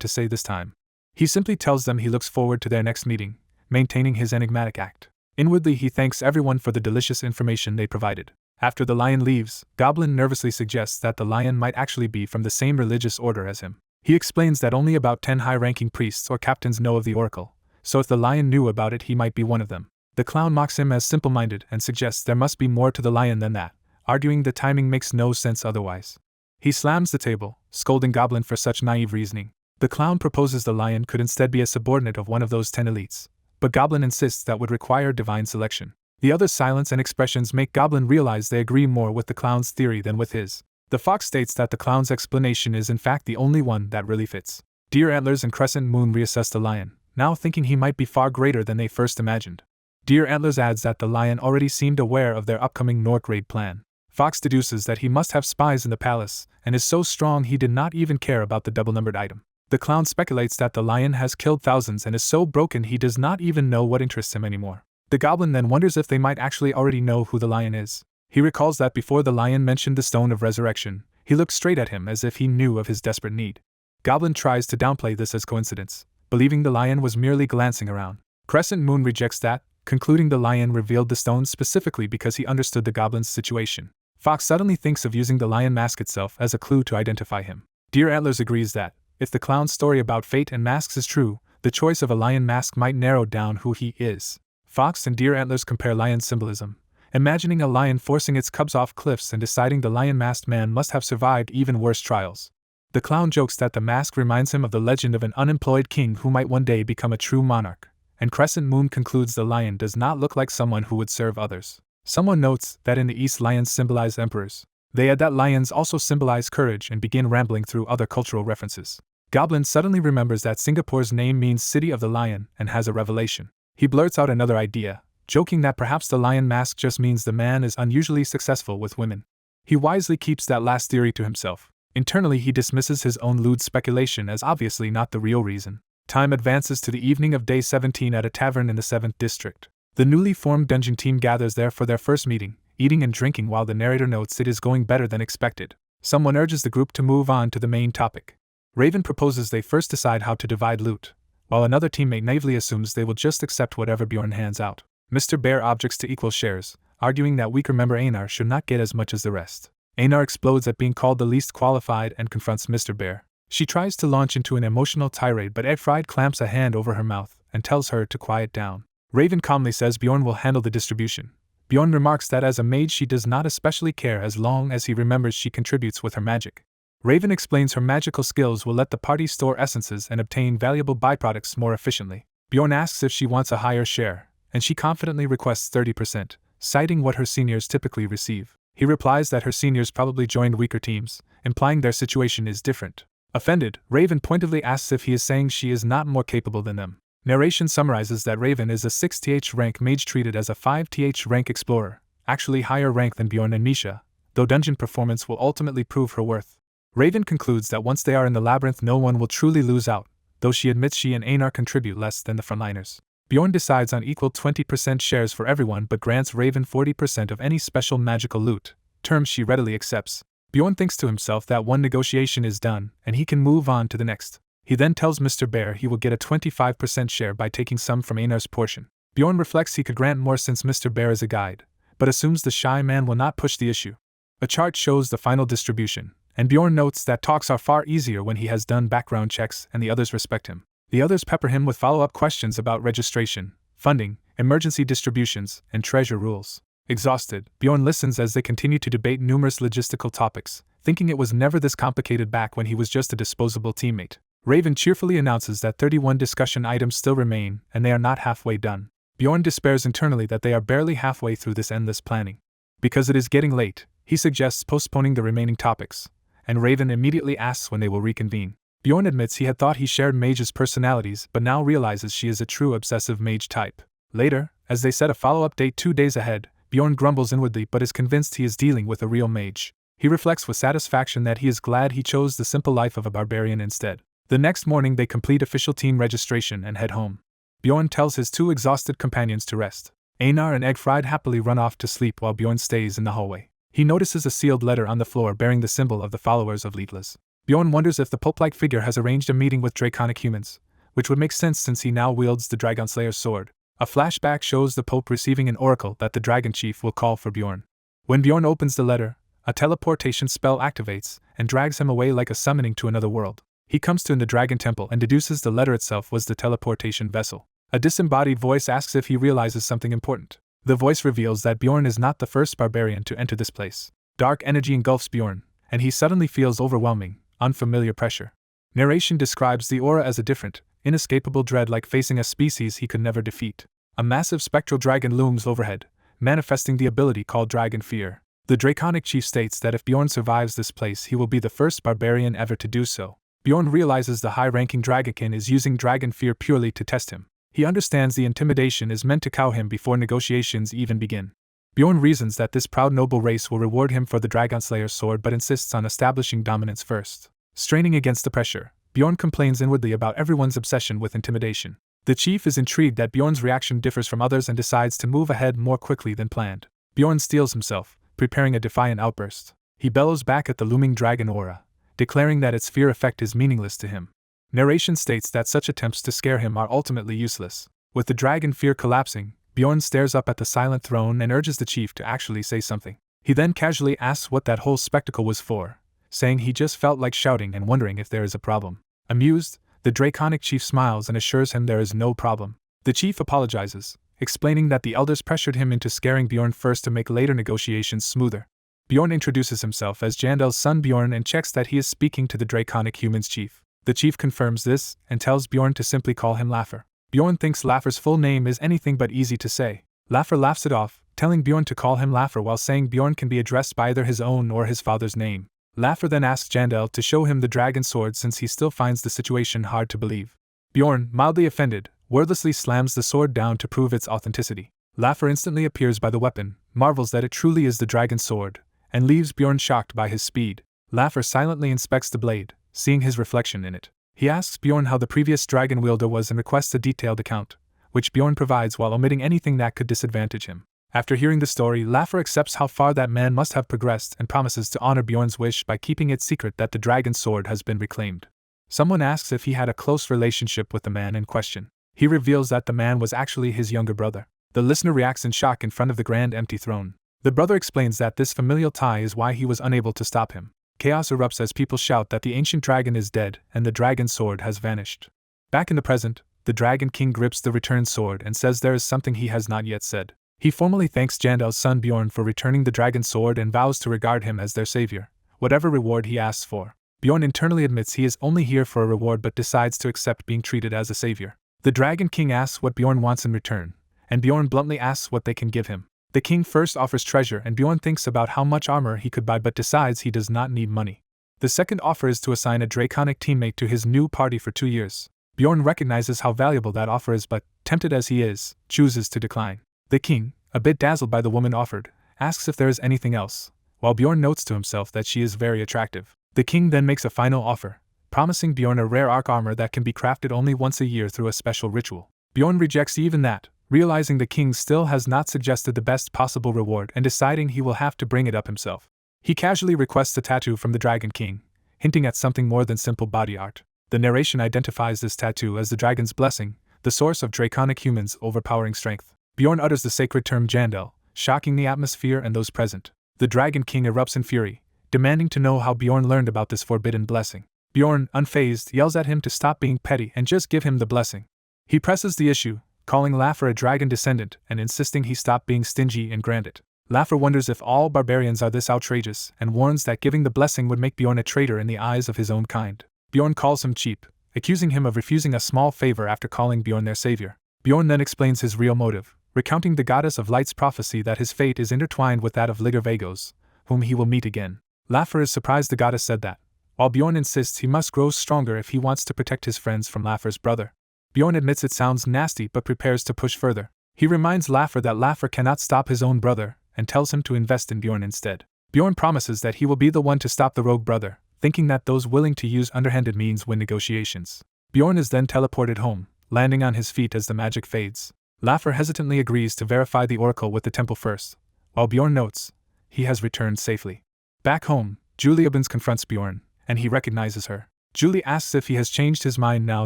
to say this time. He simply tells them he looks forward to their next meeting, maintaining his enigmatic act. Inwardly he thanks everyone for the delicious information they provided. After the lion leaves, Goblin nervously suggests that the lion might actually be from the same religious order as him. He explains that only about 10 high-ranking priests or captains know of the oracle, so if the lion knew about it he might be one of them. The clown mocks him as simple-minded and suggests there must be more to the lion than that, arguing the timing makes no sense otherwise. He slams the table, scolding Goblin for such naive reasoning. The clown proposes the lion could instead be a subordinate of one of those 10 elites, but Goblin insists that would require divine selection. The others' silence and expressions make Goblin realize they agree more with the clown's theory than with his. The fox states that the clown's explanation is in fact the only one that really fits. Deer Antlers and Crescent Moon reassess the lion, now thinking he might be far greater than they first imagined. Deer Antlers adds that the lion already seemed aware of their upcoming Nork raid plan. Fox deduces that he must have spies in the palace, and is so strong he did not even care about the double-numbered item. The clown speculates that the lion has killed thousands and is so broken he does not even know what interests him anymore. The goblin then wonders if they might actually already know who the lion is. He recalls that before the lion mentioned the Stone of Resurrection, he looked straight at him as if he knew of his desperate need. Goblin tries to downplay this as coincidence, believing the lion was merely glancing around. Crescent Moon rejects that, concluding the lion revealed the stone specifically because he understood the goblin's situation. Fox suddenly thinks of using the lion mask itself as a clue to identify him. Deer Antlers agrees that, if the clown's story about fate and masks is true, the choice of a lion mask might narrow down who he is. Fox and Deer Antlers compare lion symbolism, imagining a lion forcing its cubs off cliffs and deciding the lion-masked man must have survived even worse trials. The clown jokes that the mask reminds him of the legend of an unemployed king who might one day become a true monarch, and Crescent Moon concludes the lion does not look like someone who would serve others. Someone notes that in the East lions symbolize emperors. They add that lions also symbolize courage and begin rambling through other cultural references. Goblin suddenly remembers that Singapore's name means City of the Lion and has a revelation. He blurts out another idea, joking that perhaps the lion mask just means the man is unusually successful with women. He wisely keeps that last theory to himself. Internally he dismisses his own lewd speculation as obviously not the real reason. Time advances to the evening of day 17 at a tavern in the 7th district. The newly formed dungeon team gathers there for their first meeting, eating and drinking while the narrator notes it is going better than expected. Someone urges the group to move on to the main topic. Raven proposes they first decide how to divide loot, while another teammate naively assumes they will just accept whatever Bjorn hands out. Mr. Bear objects to equal shares, arguing that weaker member Anar should not get as much as the rest. Anar explodes at being called the least qualified and confronts Mr. Bear. She tries to launch into an emotional tirade but Egg-Fried clamps a hand over her mouth and tells her to quiet down. Raven calmly says Bjorn will handle the distribution. Bjorn remarks that as a mage she does not especially care as long as he remembers she contributes with her magic. Raven explains her magical skills will let the party store essences and obtain valuable byproducts more efficiently. Bjorn asks if she wants a higher share, and she confidently requests 30%, citing what her seniors typically receive. He replies that her seniors probably joined weaker teams, implying their situation is different. Offended, Raven pointedly asks if he is saying she is not more capable than them. Narration summarizes that Raven is a 6th rank mage treated as a 5th rank explorer, actually higher rank than Bjorn and Misha, though dungeon performance will ultimately prove her worth. Raven concludes that once they are in the labyrinth no one will truly lose out, though she admits she and Anar contribute less than the frontliners. Bjorn decides on equal 20% shares for everyone but grants Raven 40% of any special magical loot, terms she readily accepts. Bjorn thinks to himself that one negotiation is done and he can move on to the next. He then tells Mr. Bear he will get a 25% share by taking some from Anar's portion. Bjorn reflects he could grant more since Mr. Bear is a guide, but assumes the shy man will not push the issue. A chart shows the final distribution, and Bjorn notes that talks are far easier when he has done background checks and the others respect him. The others pepper him with follow-up questions about registration, funding, emergency distributions, and treasure rules. Exhausted, Bjorn listens as they continue to debate numerous logistical topics, thinking it was never this complicated back when he was just a disposable teammate. Raven cheerfully announces that 31 discussion items still remain, and they are not halfway done. Bjorn despairs internally that they are barely halfway through this endless planning. Because it is getting late, he suggests postponing the remaining topics, and Raven immediately asks when they will reconvene. Bjorn admits he had thought he shared Mage's personalities but now realizes she is a true obsessive mage type. Later, as they set a follow-up date 2 days ahead, Bjorn grumbles inwardly but is convinced he is dealing with a real mage. He reflects with satisfaction that he is glad he chose the simple life of a barbarian instead. The next morning they complete official team registration and head home. Bjorn tells his 2 exhausted companions to rest. Anar and Egg Fried happily run off to sleep while Bjorn stays in the hallway. He notices a sealed letter on the floor bearing the symbol of the followers of Leetlas. Bjorn wonders if the Pope-like figure has arranged a meeting with draconic humans, which would make sense since he now wields the Dragon Slayer's sword. A flashback shows the Pope receiving an oracle that the Dragon Chief will call for Bjorn. When Bjorn opens the letter, a teleportation spell activates and drags him away like a summoning to another world. He comes to in the Dragon Temple and deduces the letter itself was the teleportation vessel. A disembodied voice asks if he realizes something important. The voice reveals that Bjorn is not the first barbarian to enter this place. Dark energy engulfs Bjorn, and he suddenly feels overwhelming, unfamiliar pressure. Narration describes the aura as a different, inescapable dread like facing a species he could never defeat. A massive spectral dragon looms overhead, manifesting the ability called Dragon Fear. The Draconic Chief states that if Bjorn survives this place he will be the first barbarian ever to do so. Bjorn realizes the high-ranking Dragonkin is using Dragon Fear purely to test him. He understands the intimidation is meant to cow him before negotiations even begin. Bjorn reasons that this proud noble race will reward him for the Dragon Slayer's sword but insists on establishing dominance first. Straining against the pressure, Bjorn complains inwardly about everyone's obsession with intimidation. The chief is intrigued that Bjorn's reaction differs from others and decides to move ahead more quickly than planned. Bjorn steels himself, preparing a defiant outburst. He bellows back at the looming dragon aura, declaring that its fear effect is meaningless to him. Narration states that such attempts to scare him are ultimately useless. With the dragon fear collapsing, Bjorn stares up at the silent throne and urges the chief to actually say something. He then casually asks what that whole spectacle was for, saying he just felt like shouting and wondering if there is a problem. Amused, the draconic chief smiles and assures him there is no problem. The chief apologizes, explaining that the elders pressured him into scaring Bjorn first to make later negotiations smoother. Bjorn introduces himself as Jandel's son Bjorn and checks that he is speaking to the draconic human's chief. The chief confirms this and tells Bjorn to simply call him Laffer. Bjorn thinks Laffer's full name is anything but easy to say. Laffer laughs it off, telling Bjorn to call him Laffer while saying Bjorn can be addressed by either his own or his father's name. Laffer then asks Jandel to show him the dragon sword since he still finds the situation hard to believe. Bjorn, mildly offended, wordlessly slams the sword down to prove its authenticity. Laffer instantly appears by the weapon, marvels that it truly is the dragon sword, and leaves Bjorn shocked by his speed. Laffer silently inspects the blade, seeing his reflection in it. He asks Bjorn how the previous dragon wielder was and requests a detailed account, which Bjorn provides while omitting anything that could disadvantage him. After hearing the story, Laffer accepts how far that man must have progressed and promises to honor Bjorn's wish by keeping it secret that the dragon sword has been reclaimed. Someone asks if he had a close relationship with the man in question. He reveals that the man was actually his younger brother. The listener reacts in shock in front of the grand empty throne. The brother explains that this familial tie is why he was unable to stop him. Chaos erupts as people shout that the ancient dragon is dead and the dragon sword has vanished. Back in the present, the Dragon King grips the returned sword and says there is something he has not yet said. He formally thanks Jandel's son Bjorn for returning the dragon sword and vows to regard him as their savior, whatever reward he asks for. Bjorn internally admits he is only here for a reward but decides to accept being treated as a savior. The Dragon King asks what Bjorn wants in return, and Bjorn bluntly asks what they can give him. The king first offers treasure, and Bjorn thinks about how much armor he could buy but decides he does not need money. The second offer is to assign a draconic teammate to his new party for 2 years. Bjorn recognizes how valuable that offer is but, tempted as he is, chooses to decline. The king, a bit dazzled by the woman offered, asks if there is anything else, while Bjorn notes to himself that she is very attractive. The king then makes a final offer, promising Bjorn a rare arc armor that can be crafted only once a year through a special ritual. Bjorn rejects even that, realizing the king still has not suggested the best possible reward and deciding he will have to bring it up himself. He casually requests a tattoo from the Dragon King, hinting at something more than simple body art. The narration identifies this tattoo as the dragon's blessing, the source of draconic humans' overpowering strength. Bjorn utters the sacred term Jandel, shocking the atmosphere and those present. The Dragon King erupts in fury, demanding to know how Bjorn learned about this forbidden blessing. Bjorn, unfazed, yells at him to stop being petty and just give him the blessing. He presses the issue, calling Laffer a dragon descendant and insisting he stop being stingy and grant it. Laffer wonders if all barbarians are this outrageous and warns that giving the blessing would make Bjorn a traitor in the eyes of his own kind. Bjorn calls him cheap, accusing him of refusing a small favor after calling Bjorn their savior. Bjorn then explains his real motive, recounting the goddess of light's prophecy that his fate is intertwined with that of Ligger Vagos, whom he will meet again. Laffer is surprised the goddess said that, while Bjorn insists he must grow stronger if he wants to protect his friends from Laffer's brother. Bjorn admits it sounds nasty but prepares to push further. He reminds Laffer that Laffer cannot stop his own brother, and tells him to invest in Bjorn instead. Bjorn promises that he will be the one to stop the rogue brother, thinking that those willing to use underhanded means win negotiations. Bjorn is then teleported home, landing on his feet as the magic fades. Laffer hesitantly agrees to verify the oracle with the temple first, while Bjorn notes he has returned safely. Back home, Julie Ubbins confronts Bjorn, and he recognizes her. Julie asks if he has changed his mind now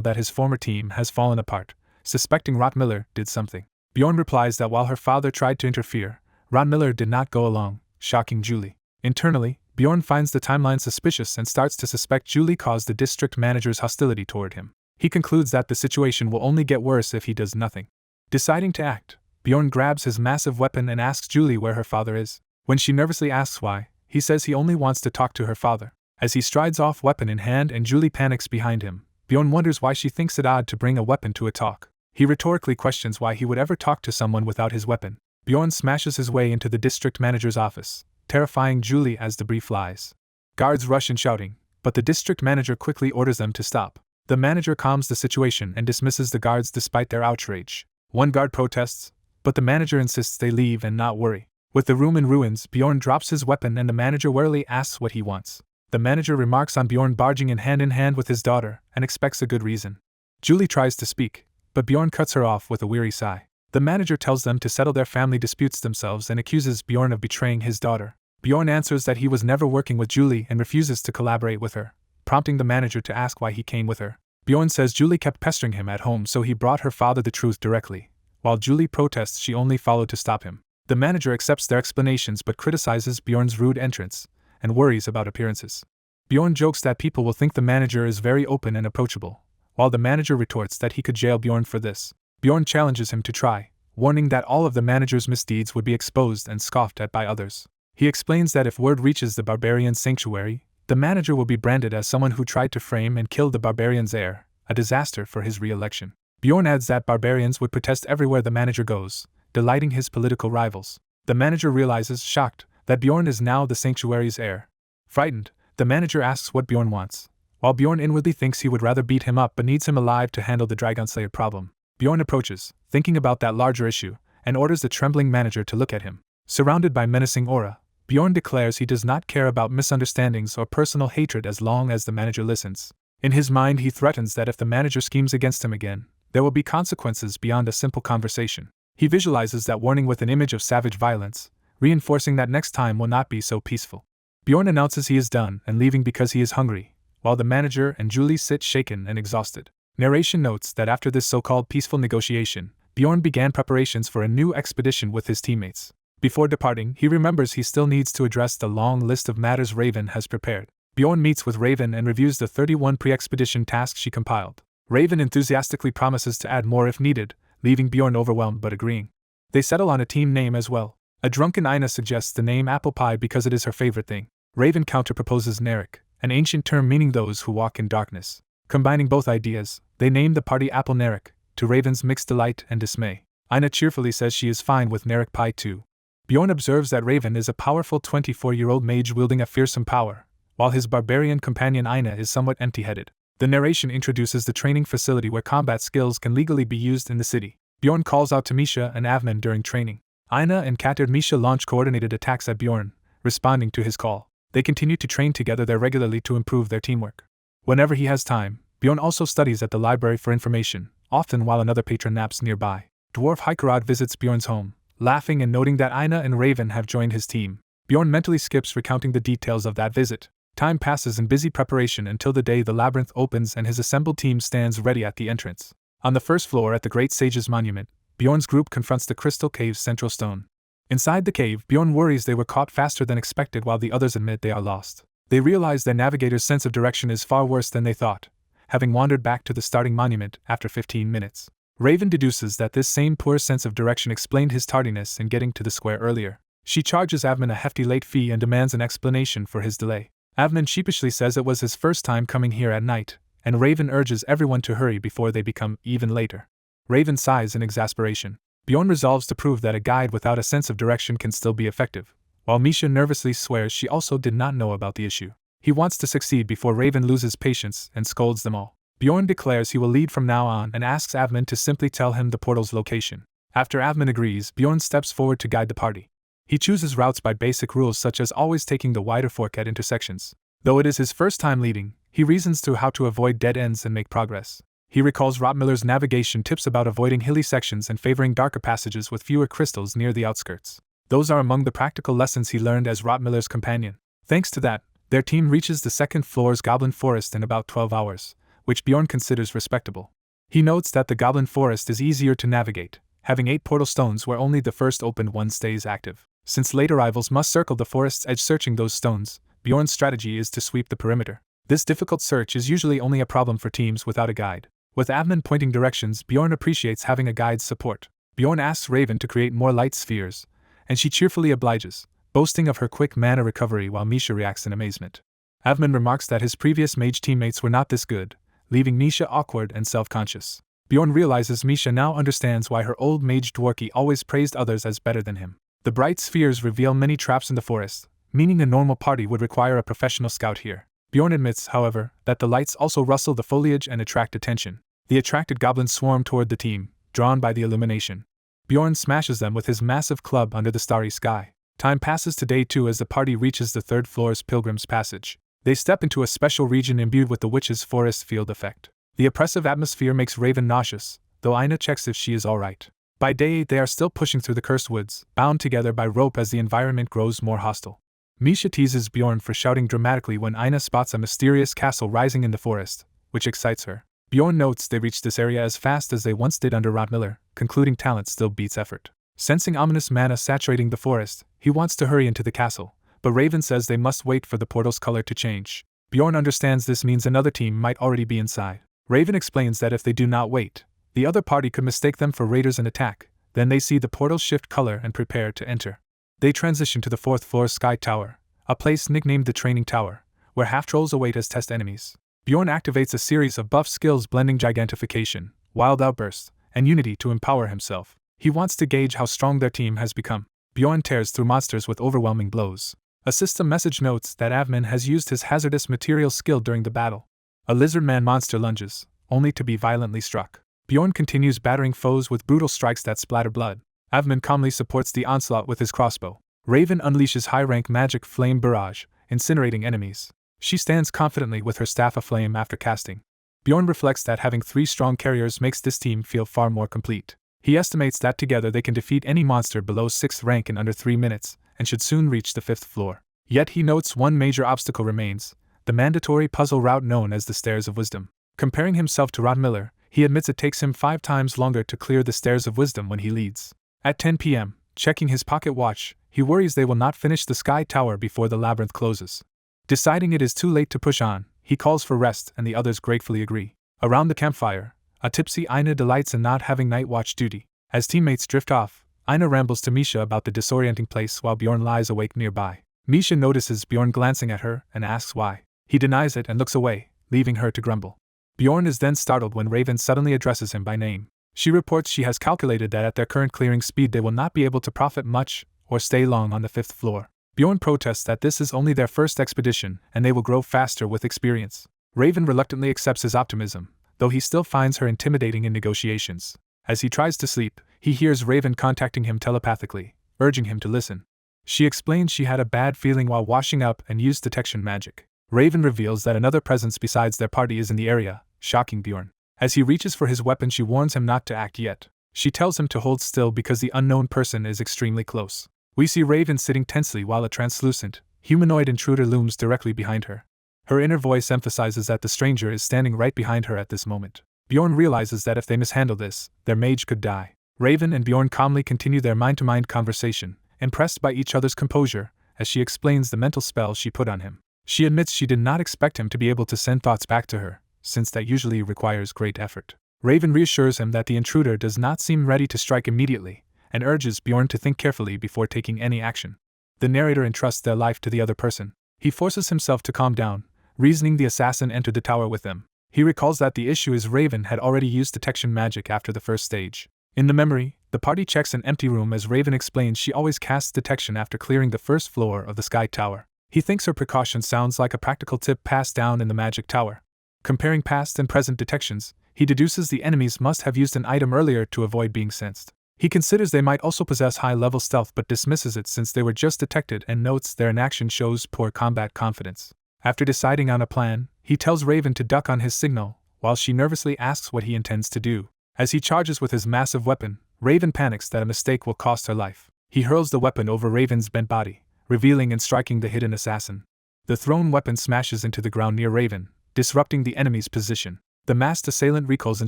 that his former team has fallen apart, suspecting Rottmiller did something. Bjorn replies that while her father tried to interfere, Rottmiller did not go along, shocking Julie. Internally, Bjorn finds the timeline suspicious and starts to suspect Julie caused the district manager's hostility toward him. He concludes that the situation will only get worse if he does nothing. Deciding to act, Bjorn grabs his massive weapon and asks Julie where her father is. When she nervously asks why, he says he only wants to talk to her father. As he strides off weapon in hand and Julie panics behind him, Bjorn wonders why she thinks it odd to bring a weapon to a talk. He rhetorically questions why he would ever talk to someone without his weapon. Bjorn smashes his way into the district manager's office, terrifying Julie as debris flies. Guards rush in shouting, but the district manager quickly orders them to stop. The manager calms the situation and dismisses the guards despite their outrage. One guard protests, but the manager insists they leave and not worry. With the room in ruins, Bjorn drops his weapon and the manager warily asks what he wants. The manager remarks on Bjorn barging in hand with his daughter and expects a good reason. Julie tries to speak, but Bjorn cuts her off with a weary sigh. The manager tells them to settle their family disputes themselves and accuses Bjorn of betraying his daughter. Bjorn answers that he was never working with Julie and refuses to collaborate with her, prompting the manager to ask why he came with her. Bjorn says Julie kept pestering him at home so he brought her father the truth directly, while Julie protests she only followed to stop him. The manager accepts their explanations but criticizes Bjorn's rude entrance, and worries about appearances. Bjorn jokes that people will think the manager is very open and approachable, while the manager retorts that he could jail Bjorn for this. Bjorn challenges him to try, warning that all of the manager's misdeeds would be exposed and scoffed at by others. He explains that if word reaches the Barbarian sanctuary, the manager will be branded as someone who tried to frame and kill the Barbarian's heir, a disaster for his re-election. Bjorn adds that barbarians would protest everywhere the manager goes, delighting his political rivals. The manager realizes, shocked, that Bjorn is now the sanctuary's heir. Frightened, the manager asks what Bjorn wants, while Bjorn inwardly thinks he would rather beat him up but needs him alive to handle the Dragonslayer problem. Bjorn approaches, thinking about that larger issue, and orders the trembling manager to look at him. Surrounded by menacing aura, Bjorn declares he does not care about misunderstandings or personal hatred as long as the manager listens. In his mind he threatens that if the manager schemes against him again, there will be consequences beyond a simple conversation. He visualizes that warning with an image of savage violence, reinforcing that next time will not be so peaceful. Bjorn announces he is done and leaving because he is hungry, while the manager and Julie sit shaken and exhausted. Narration notes that after this so-called peaceful negotiation, Bjorn began preparations for a new expedition with his teammates. Before departing, he remembers he still needs to address the long list of matters Raven has prepared. Bjorn meets with Raven and reviews the 31 pre-expedition tasks she compiled. Raven enthusiastically promises to add more if needed, leaving Bjorn overwhelmed but agreeing. They settle on a team name as well. A drunken Ina suggests the name Apple Pie because it is her favorite thing. Raven counter-proposes Narek, an ancient term meaning those who walk in darkness. Combining both ideas, they name the party Apple Narek, to Raven's mixed delight and dismay. Ina cheerfully says she is fine with Narek Pi too. Bjorn observes that Raven is a powerful 24-year-old mage wielding a fearsome power, while his barbarian companion Ina is somewhat empty-headed. The narration introduces the training facility where combat skills can legally be used in the city. Bjorn calls out to Misha and Avman during training. Ina and Kater Misha launch coordinated attacks at Bjorn, responding to his call. They continue to train together there regularly to improve their teamwork. Whenever he has time, Bjorn also studies at the library for information, often while another patron naps nearby. Dwarf Hikerod visits Bjorn's home, laughing and noting that Ina and Raven have joined his team. Bjorn mentally skips recounting the details of that visit. Time passes in busy preparation until the day the labyrinth opens and his assembled team stands ready at the entrance. On the first floor at the Great Sage's monument, Bjorn's group confronts the Crystal Cave's central stone. Inside the cave, Bjorn worries they were caught faster than expected while the others admit they are lost. They realize their navigator's sense of direction is far worse than they thought, having wandered back to the starting monument after 15 minutes. Raven deduces that this same poor sense of direction explained his tardiness in getting to the square earlier. She charges Avman a hefty late fee and demands an explanation for his delay. Avman sheepishly says it was his first time coming here at night, and Raven urges everyone to hurry before they become even later. Raven sighs in exasperation. Bjorn resolves to prove that a guide without a sense of direction can still be effective, while Misha nervously swears she also did not know about the issue. He wants to succeed before Raven loses patience and scolds them all. Bjorn declares he will lead from now on and asks Avman to simply tell him the portal's location. After Avman agrees, Bjorn steps forward to guide the party. He chooses routes by basic rules such as always taking the wider fork at intersections. Though it is his first time leading, he reasons through how to avoid dead ends and make progress. He recalls Rotmiller's navigation tips about avoiding hilly sections and favoring darker passages with fewer crystals near the outskirts. Those are among the practical lessons he learned as Rotmiller's companion. Thanks to that, their team reaches the second floor's Goblin Forest in about 12 hours, which Bjorn considers respectable. He notes that the Goblin Forest is easier to navigate, having 8 portal stones where only the first opened one stays active. Since late arrivals must circle the forest's edge searching those stones, Bjorn's strategy is to sweep the perimeter. This difficult search is usually only a problem for teams without a guide. With Avman pointing directions, Bjorn appreciates having a guide's support. Bjorn asks Raven to create more light spheres, and she cheerfully obliges, boasting of her quick mana recovery while Misha reacts in amazement. Avman remarks that his previous mage teammates were not this good, leaving Misha awkward and self-conscious. Bjorn realizes Misha now understands why her old mage Dworki always praised others as better than him. The bright spheres reveal many traps in the forest, meaning a normal party would require a professional scout here. Bjorn admits, however, that the lights also rustle the foliage and attract attention. The attracted goblins swarm toward the team, drawn by the illumination. Bjorn smashes them with his massive club under the starry sky. Time passes to day 2 as the party reaches the 3rd floor's Pilgrim's Passage. They step into a special region imbued with the witch's forest field effect. The oppressive atmosphere makes Raven nauseous, though Ina checks if she is alright. By day 8 they are still pushing through the cursed woods, bound together by rope as the environment grows more hostile. Misha teases Bjorn for shouting dramatically when Ina spots a mysterious castle rising in the forest, which excites her. Bjorn notes they reach this area as fast as they once did under Rotmiller, concluding talent still beats effort. Sensing ominous mana saturating the forest, he wants to hurry into the castle, but Raven says they must wait for the portal's color to change. Bjorn understands this means another team might already be inside. Raven explains that if they do not wait, the other party could mistake them for raiders and attack. Then they see the portal shift color and prepare to enter. They transition to the 4th floor's Sky Tower, a place nicknamed the Training Tower, where half-trolls await as test enemies. Bjorn activates a series of buff skills blending Gigantification, Wild Outburst, and Unity to empower himself. He wants to gauge how strong their team has become. Bjorn tears through monsters with overwhelming blows. A system message notes that Avman has used his hazardous material skill during the battle. A lizard-man monster lunges, only to be violently struck. Bjorn continues battering foes with brutal strikes that splatter blood. Avman calmly supports the onslaught with his crossbow. Raven unleashes high-rank magic Flame Barrage, incinerating enemies. She stands confidently with her staff aflame after casting. Bjorn reflects that having 3 strong carriers makes this team feel far more complete. He estimates that together they can defeat any monster below 6th rank in under 3 minutes, and should soon reach the 5th floor. Yet he notes one major obstacle remains, the mandatory puzzle route known as the Stairs of Wisdom. Comparing himself to Rotmiller, he admits it takes him 5 times longer to clear the Stairs of Wisdom when he leads. At 10 p.m., checking his pocket watch, he worries they will not finish the Sky Tower before the labyrinth closes. Deciding it is too late to push on, he calls for rest and the others gratefully agree. Around the campfire, a tipsy Ina delights in not having night watch duty. As teammates drift off, Ina rambles to Misha about the disorienting place while Bjorn lies awake nearby. Misha notices Bjorn glancing at her and asks why. He denies it and looks away, leaving her to grumble. Bjorn is then startled when Raven suddenly addresses him by name. She reports she has calculated that at their current clearing speed they will not be able to profit much or stay long on the 5th floor. Bjorn protests that this is only their first expedition and they will grow faster with experience. Raven reluctantly accepts his optimism, though he still finds her intimidating in negotiations. As he tries to sleep, he hears Raven contacting him telepathically, urging him to listen. She explains she had a bad feeling while washing up and used detection magic. Raven reveals that another presence besides their party is in the area, shocking Bjorn. As he reaches for his weapon, she warns him not to act yet. She tells him to hold still because the unknown person is extremely close. We see Raven sitting tensely while a translucent, humanoid intruder looms directly behind her. Her inner voice emphasizes that the stranger is standing right behind her at this moment. Bjorn realizes that if they mishandle this, their mage could die. Raven and Bjorn calmly continue their mind-to-mind conversation, impressed by each other's composure, as she explains the mental spell she put on him. She admits she did not expect him to be able to send thoughts back to her, since that usually requires great effort. Raven reassures him that the intruder does not seem ready to strike immediately, and urges Bjorn to think carefully before taking any action. The narrator entrusts their life to the other person. He forces himself to calm down, reasoning the assassin entered the tower with them. He recalls that the issue is Raven had already used detection magic after the first stage. In the memory, the party checks an empty room as Raven explains she always casts detection after clearing the first floor of the Sky Tower. He thinks her precaution sounds like a practical tip passed down in the Magic Tower. Comparing past and present detections, he deduces the enemies must have used an item earlier to avoid being sensed. He considers they might also possess high-level stealth but dismisses it since they were just detected and notes their inaction shows poor combat confidence. After deciding on a plan, he tells Raven to duck on his signal, while she nervously asks what he intends to do. As he charges with his massive weapon, Raven panics that a mistake will cost her life. He hurls the weapon over Raven's bent body, revealing and striking the hidden assassin. The thrown weapon smashes into the ground near Raven, disrupting the enemy's position. The masked assailant recoils in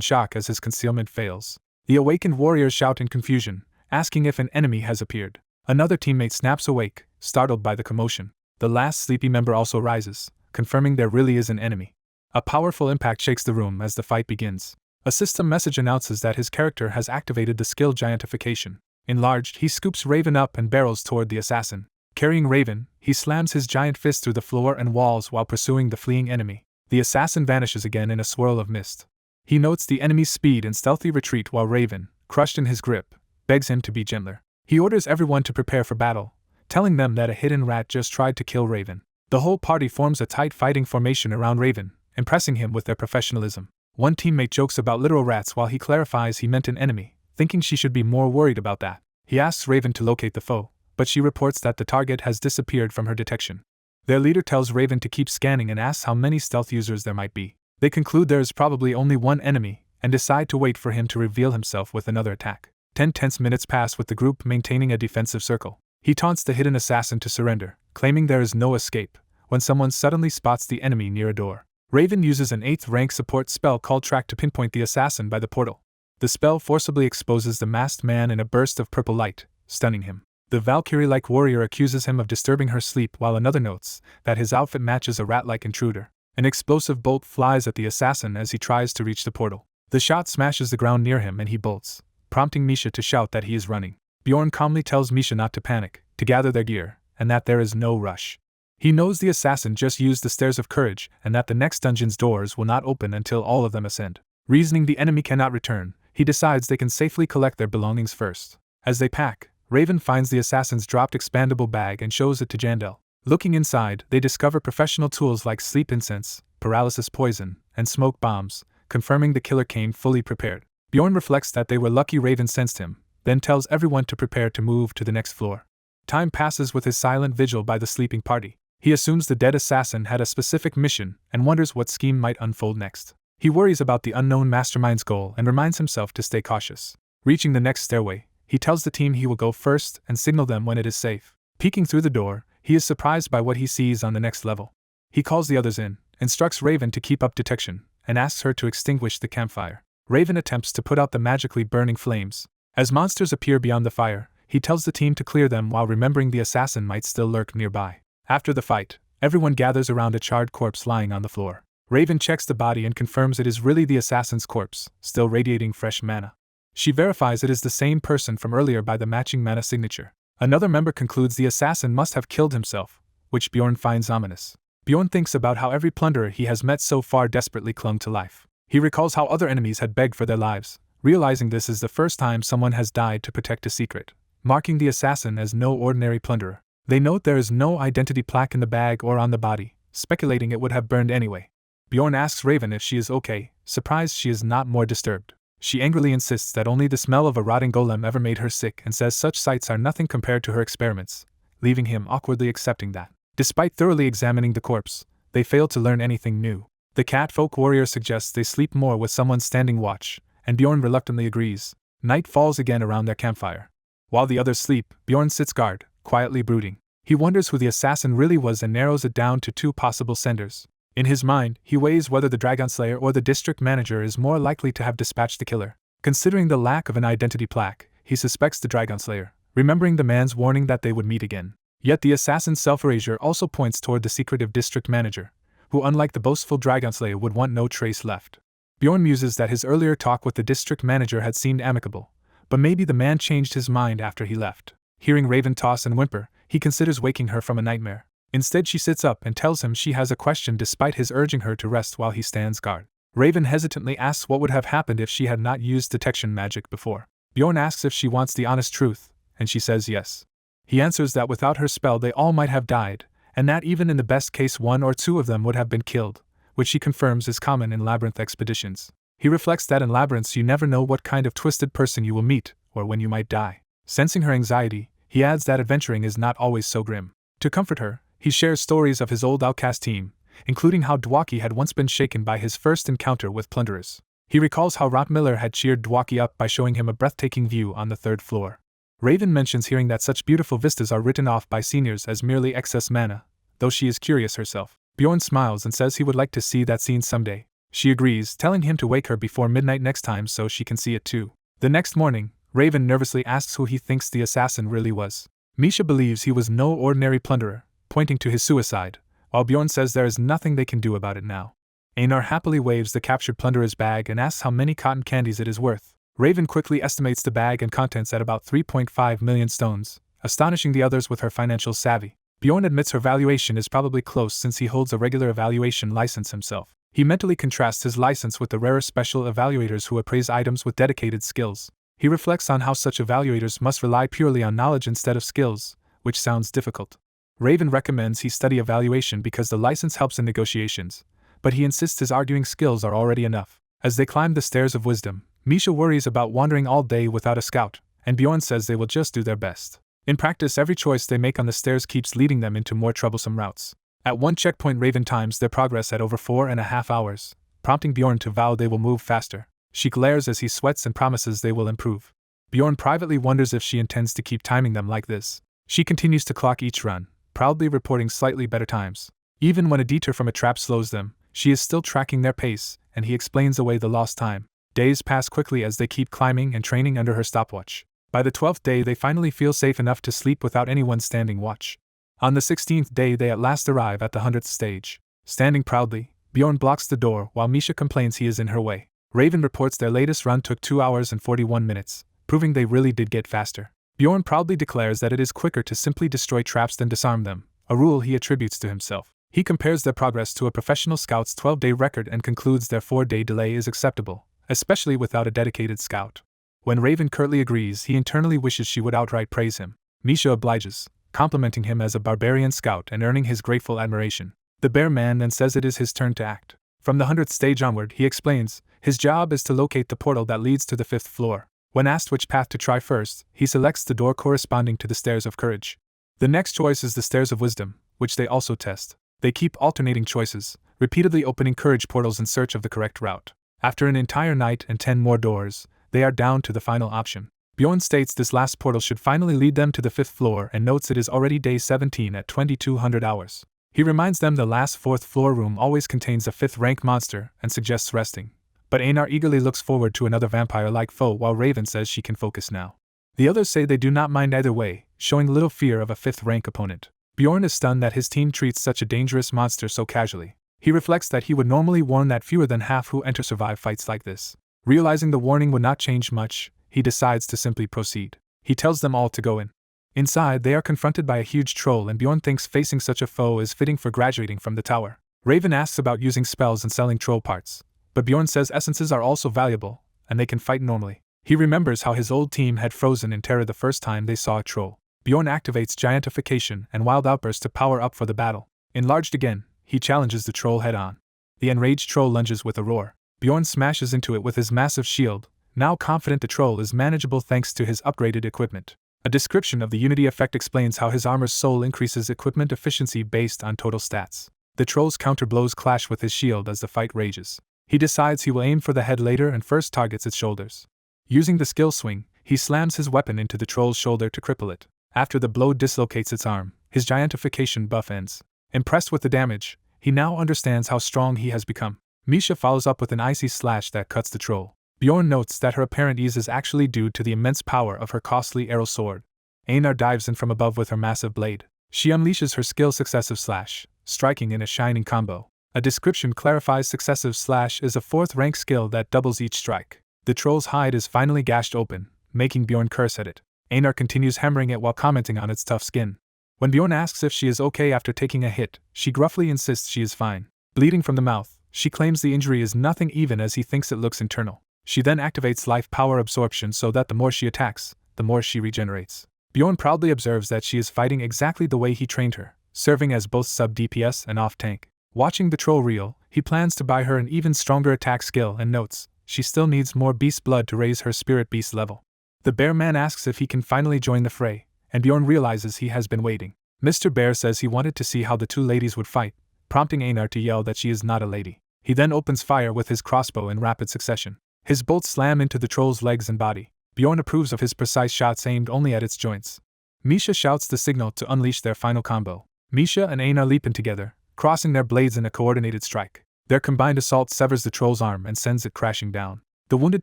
shock as his concealment fails. The awakened warriors shout in confusion, asking if an enemy has appeared. Another teammate snaps awake, startled by the commotion. The last sleepy member also rises, confirming there really is an enemy. A powerful impact shakes the room as the fight begins. A system message announces that his character has activated the skill giantification. Enlarged, he scoops Raven up and barrels toward the assassin. Carrying Raven, he slams his giant fist through the floor and walls while pursuing the fleeing enemy. The assassin vanishes again in a swirl of mist. He notes the enemy's speed and stealthy retreat while Raven, crushed in his grip, begs him to be gentler. He orders everyone to prepare for battle, telling them that a hidden rat just tried to kill Raven. The whole party forms a tight fighting formation around Raven, impressing him with their professionalism. One teammate jokes about literal rats while he clarifies he meant an enemy, thinking she should be more worried about that. He asks Raven to locate the foe, but she reports that the target has disappeared from her detection. Their leader tells Raven to keep scanning and asks how many stealth users there might be. They conclude there is probably only one enemy, and decide to wait for him to reveal himself with another attack. 10 tense minutes pass with the group maintaining a defensive circle. He taunts the hidden assassin to surrender, claiming there is no escape, when someone suddenly spots the enemy near a door. Raven uses an 8th rank support spell called Track to pinpoint the assassin by the portal. The spell forcibly exposes the masked man in a burst of purple light, stunning him. The Valkyrie-like warrior accuses him of disturbing her sleep while another notes that his outfit matches a rat-like intruder. An explosive bolt flies at the assassin as he tries to reach the portal. The shot smashes the ground near him and he bolts, prompting Misha to shout that he is running. Bjorn calmly tells Misha not to panic, to gather their gear, and that there is no rush. He knows the assassin just used the stairs of courage and that the next dungeon's doors will not open until all of them ascend. Reasoning the enemy cannot return, he decides they can safely collect their belongings first. As they pack, Raven finds the assassin's dropped expandable bag and shows it to Jandel. Looking inside, they discover professional tools like sleep incense, paralysis poison, and smoke bombs, confirming the killer came fully prepared. Bjorn reflects that they were lucky Raven sensed him, then tells everyone to prepare to move to the next floor. Time passes with his silent vigil by the sleeping party. He assumes the dead assassin had a specific mission and wonders what scheme might unfold next. He worries about the unknown mastermind's goal and reminds himself to stay cautious. Reaching the next stairway, he tells the team he will go first and signal them when it is safe. Peeking through the door, he is surprised by what he sees on the next level. He calls the others in, instructs Raven to keep up detection, and asks her to extinguish the campfire. Raven attempts to put out the magically burning flames. As monsters appear beyond the fire, he tells the team to clear them while remembering the assassin might still lurk nearby. After the fight, everyone gathers around a charred corpse lying on the floor. Raven checks the body and confirms it is really the assassin's corpse, still radiating fresh mana. She verifies it is the same person from earlier by the matching mana signature. Another member concludes the assassin must have killed himself, which Bjorn finds ominous. Bjorn thinks about how every plunderer he has met so far desperately clung to life. He recalls how other enemies had begged for their lives, Realizing this is the first time someone has died to protect a secret, marking the assassin as no ordinary plunderer. They note there is no identity plaque in the bag or on the body, speculating it would have burned anyway. Bjorn asks Raven if she is okay, surprised she is not more disturbed. She angrily insists that only the smell of a rotting golem ever made her sick and says such sights are nothing compared to her experiments, leaving him awkwardly accepting that. Despite thoroughly examining the corpse, they fail to learn anything new. The catfolk warrior suggests they sleep more with someone standing watch, and Bjorn reluctantly agrees. Night falls again around their campfire. While the others sleep, Bjorn sits guard, quietly brooding. He wonders who the assassin really was and narrows it down to two possible senders. In his mind, he weighs whether the Dragon Slayer or the district manager is more likely to have dispatched the killer. Considering the lack of an identity plaque, he suspects the Dragon Slayer, remembering the man's warning that they would meet again. Yet the assassin's self-erasure also points toward the secretive district manager, who unlike the boastful Dragon Slayer would want no trace left. Bjorn muses that his earlier talk with the district manager had seemed amicable, but maybe the man changed his mind after he left. Hearing Raven toss and whimper, he considers waking her from a nightmare. Instead she sits up and tells him she has a question despite his urging her to rest while he stands guard. Raven hesitantly asks what would have happened if she had not used detection magic before. Bjorn asks if she wants the honest truth, and she says yes. He answers that without her spell they all might have died, and that even in the best case one or two of them would have been killed, which she confirms is common in labyrinth expeditions. He reflects that in labyrinths you never know what kind of twisted person you will meet, or when you might die. Sensing her anxiety, he adds that adventuring is not always so grim. To comfort her, he shares stories of his old outcast team, including how Dwaki had once been shaken by his first encounter with plunderers. He recalls how Rot Miller had cheered Dwaki up by showing him a breathtaking view on the 3rd floor. Raven mentions hearing that such beautiful vistas are written off by seniors as merely excess mana, though she is curious herself. Bjorn smiles and says he would like to see that scene someday. She agrees, telling him to wake her before midnight next time so she can see it too. The next morning, Raven nervously asks who he thinks the assassin really was. Misha believes he was no ordinary plunderer, pointing to his suicide, while Bjorn says there is nothing they can do about it now. Anar happily waves the captured plunderer's bag and asks how many cotton candies it is worth. Raven quickly estimates the bag and contents at about 3.5 million stones, astonishing the others with her financial savvy. Bjorn admits her valuation is probably close since he holds a regular evaluation license himself. He mentally contrasts his license with the rarer special evaluators who appraise items with dedicated skills. He reflects on how such evaluators must rely purely on knowledge instead of skills, which sounds difficult. Raven recommends he study evaluation because the license helps in negotiations, but he insists his arguing skills are already enough. As they climb the stairs of wisdom, Misha worries about wandering all day without a scout, and Bjorn says they will just do their best. In practice, every choice they make on the stairs keeps leading them into more troublesome routes. At one checkpoint, Raven times their progress at over 4.5 hours, prompting Bjorn to vow they will move faster. She glares as he sweats and promises they will improve. Bjorn privately wonders if she intends to keep timing them like this. She continues to clock each run, proudly reporting slightly better times. Even when a detour from a trap slows them, she is still tracking their pace, and he explains away the lost time. Days pass quickly as they keep climbing and training under her stopwatch. By the 12th day they finally feel safe enough to sleep without anyone standing watch. On the 16th day they at last arrive at the 100th stage. Standing proudly, Bjorn blocks the door while Misha complains he is in her way. Raven reports their latest run took 2 hours and 41 minutes, proving they really did get faster. Bjorn proudly declares that it is quicker to simply destroy traps than disarm them, a rule he attributes to himself. He compares their progress to a professional scout's 12-day record and concludes their 4-day delay is acceptable, especially without a dedicated scout. When Raven curtly agrees, he internally wishes she would outright praise him. Misha obliges, complimenting him as a barbarian scout and earning his grateful admiration. The bear man then says it is his turn to act. From the 100th stage onward, he explains, his job is to locate the portal that leads to the 5th floor. When asked which path to try first, he selects the door corresponding to the Stairs of Courage. The next choice is the Stairs of Wisdom, which they also test. They keep alternating choices, repeatedly opening courage portals in search of the correct route. After an entire night and 10 more doors, they are down to the final option. Bjorn states this last portal should finally lead them to the 5th floor and notes it is already day 17 at 2200 hours. He reminds them the last 4th floor room always contains a 5th rank monster and suggests resting. But Anar eagerly looks forward to another vampire-like foe while Raven says she can focus now. The others say they do not mind either way, showing little fear of a 5th rank opponent. Bjorn is stunned that his team treats such a dangerous monster so casually. He reflects that he would normally warn that fewer than half who enter survive fights like this. Realizing the warning would not change much, he decides to simply proceed. He tells them all to go in. Inside, they are confronted by a huge troll and Bjorn thinks facing such a foe is fitting for graduating from the tower. Raven asks about using spells and selling troll parts, but Bjorn says essences are also valuable, and they can fight normally. He remembers how his old team had frozen in terror the first time they saw a troll. Bjorn activates giantification and wild outburst to power up for the battle. Enlarged again, he challenges the troll head-on. The enraged troll lunges with a roar. Bjorn smashes into it with his massive shield, now confident the troll is manageable thanks to his upgraded equipment. A description of the Unity effect explains how his armor's soul increases equipment efficiency based on total stats. The troll's counter-blows clash with his shield as the fight rages. He decides he will aim for the head later and first targets its shoulders. Using the skill swing, he slams his weapon into the troll's shoulder to cripple it. After the blow dislocates its arm, his giantification buff ends. Impressed with the damage, he now understands how strong he has become. Misha follows up with an icy slash that cuts the troll. Bjorn notes that her apparent ease is actually due to the immense power of her costly arrow sword. Anar dives in from above with her massive blade. She unleashes her skill successive slash, striking in a shining combo. A description clarifies successive slash is a 4th rank skill that doubles each strike. The troll's hide is finally gashed open, making Bjorn curse at it. Anar continues hammering it while commenting on its tough skin. When Bjorn asks if she is okay after taking a hit, she gruffly insists she is fine. Bleeding from the mouth, she claims the injury is nothing even as he thinks it looks internal. She then activates life power absorption so that the more she attacks, the more she regenerates. Bjorn proudly observes that she is fighting exactly the way he trained her, serving as both sub-DPS and off-tank. Watching the troll reel, he plans to buy her an even stronger attack skill and notes, she still needs more beast blood to raise her spirit beast level. The bear man asks if he can finally join the fray, and Bjorn realizes he has been waiting. Mr. Bear says he wanted to see how the two ladies would fight, prompting Anar to yell that she is not a lady. He then opens fire with his crossbow in rapid succession. His bolts slam into the troll's legs and body. Bjorn approves of his precise shots aimed only at its joints. Misha shouts the signal to unleash their final combo. Misha and Anar leap in together, crossing their blades in a coordinated strike. Their combined assault severs the troll's arm and sends it crashing down. The wounded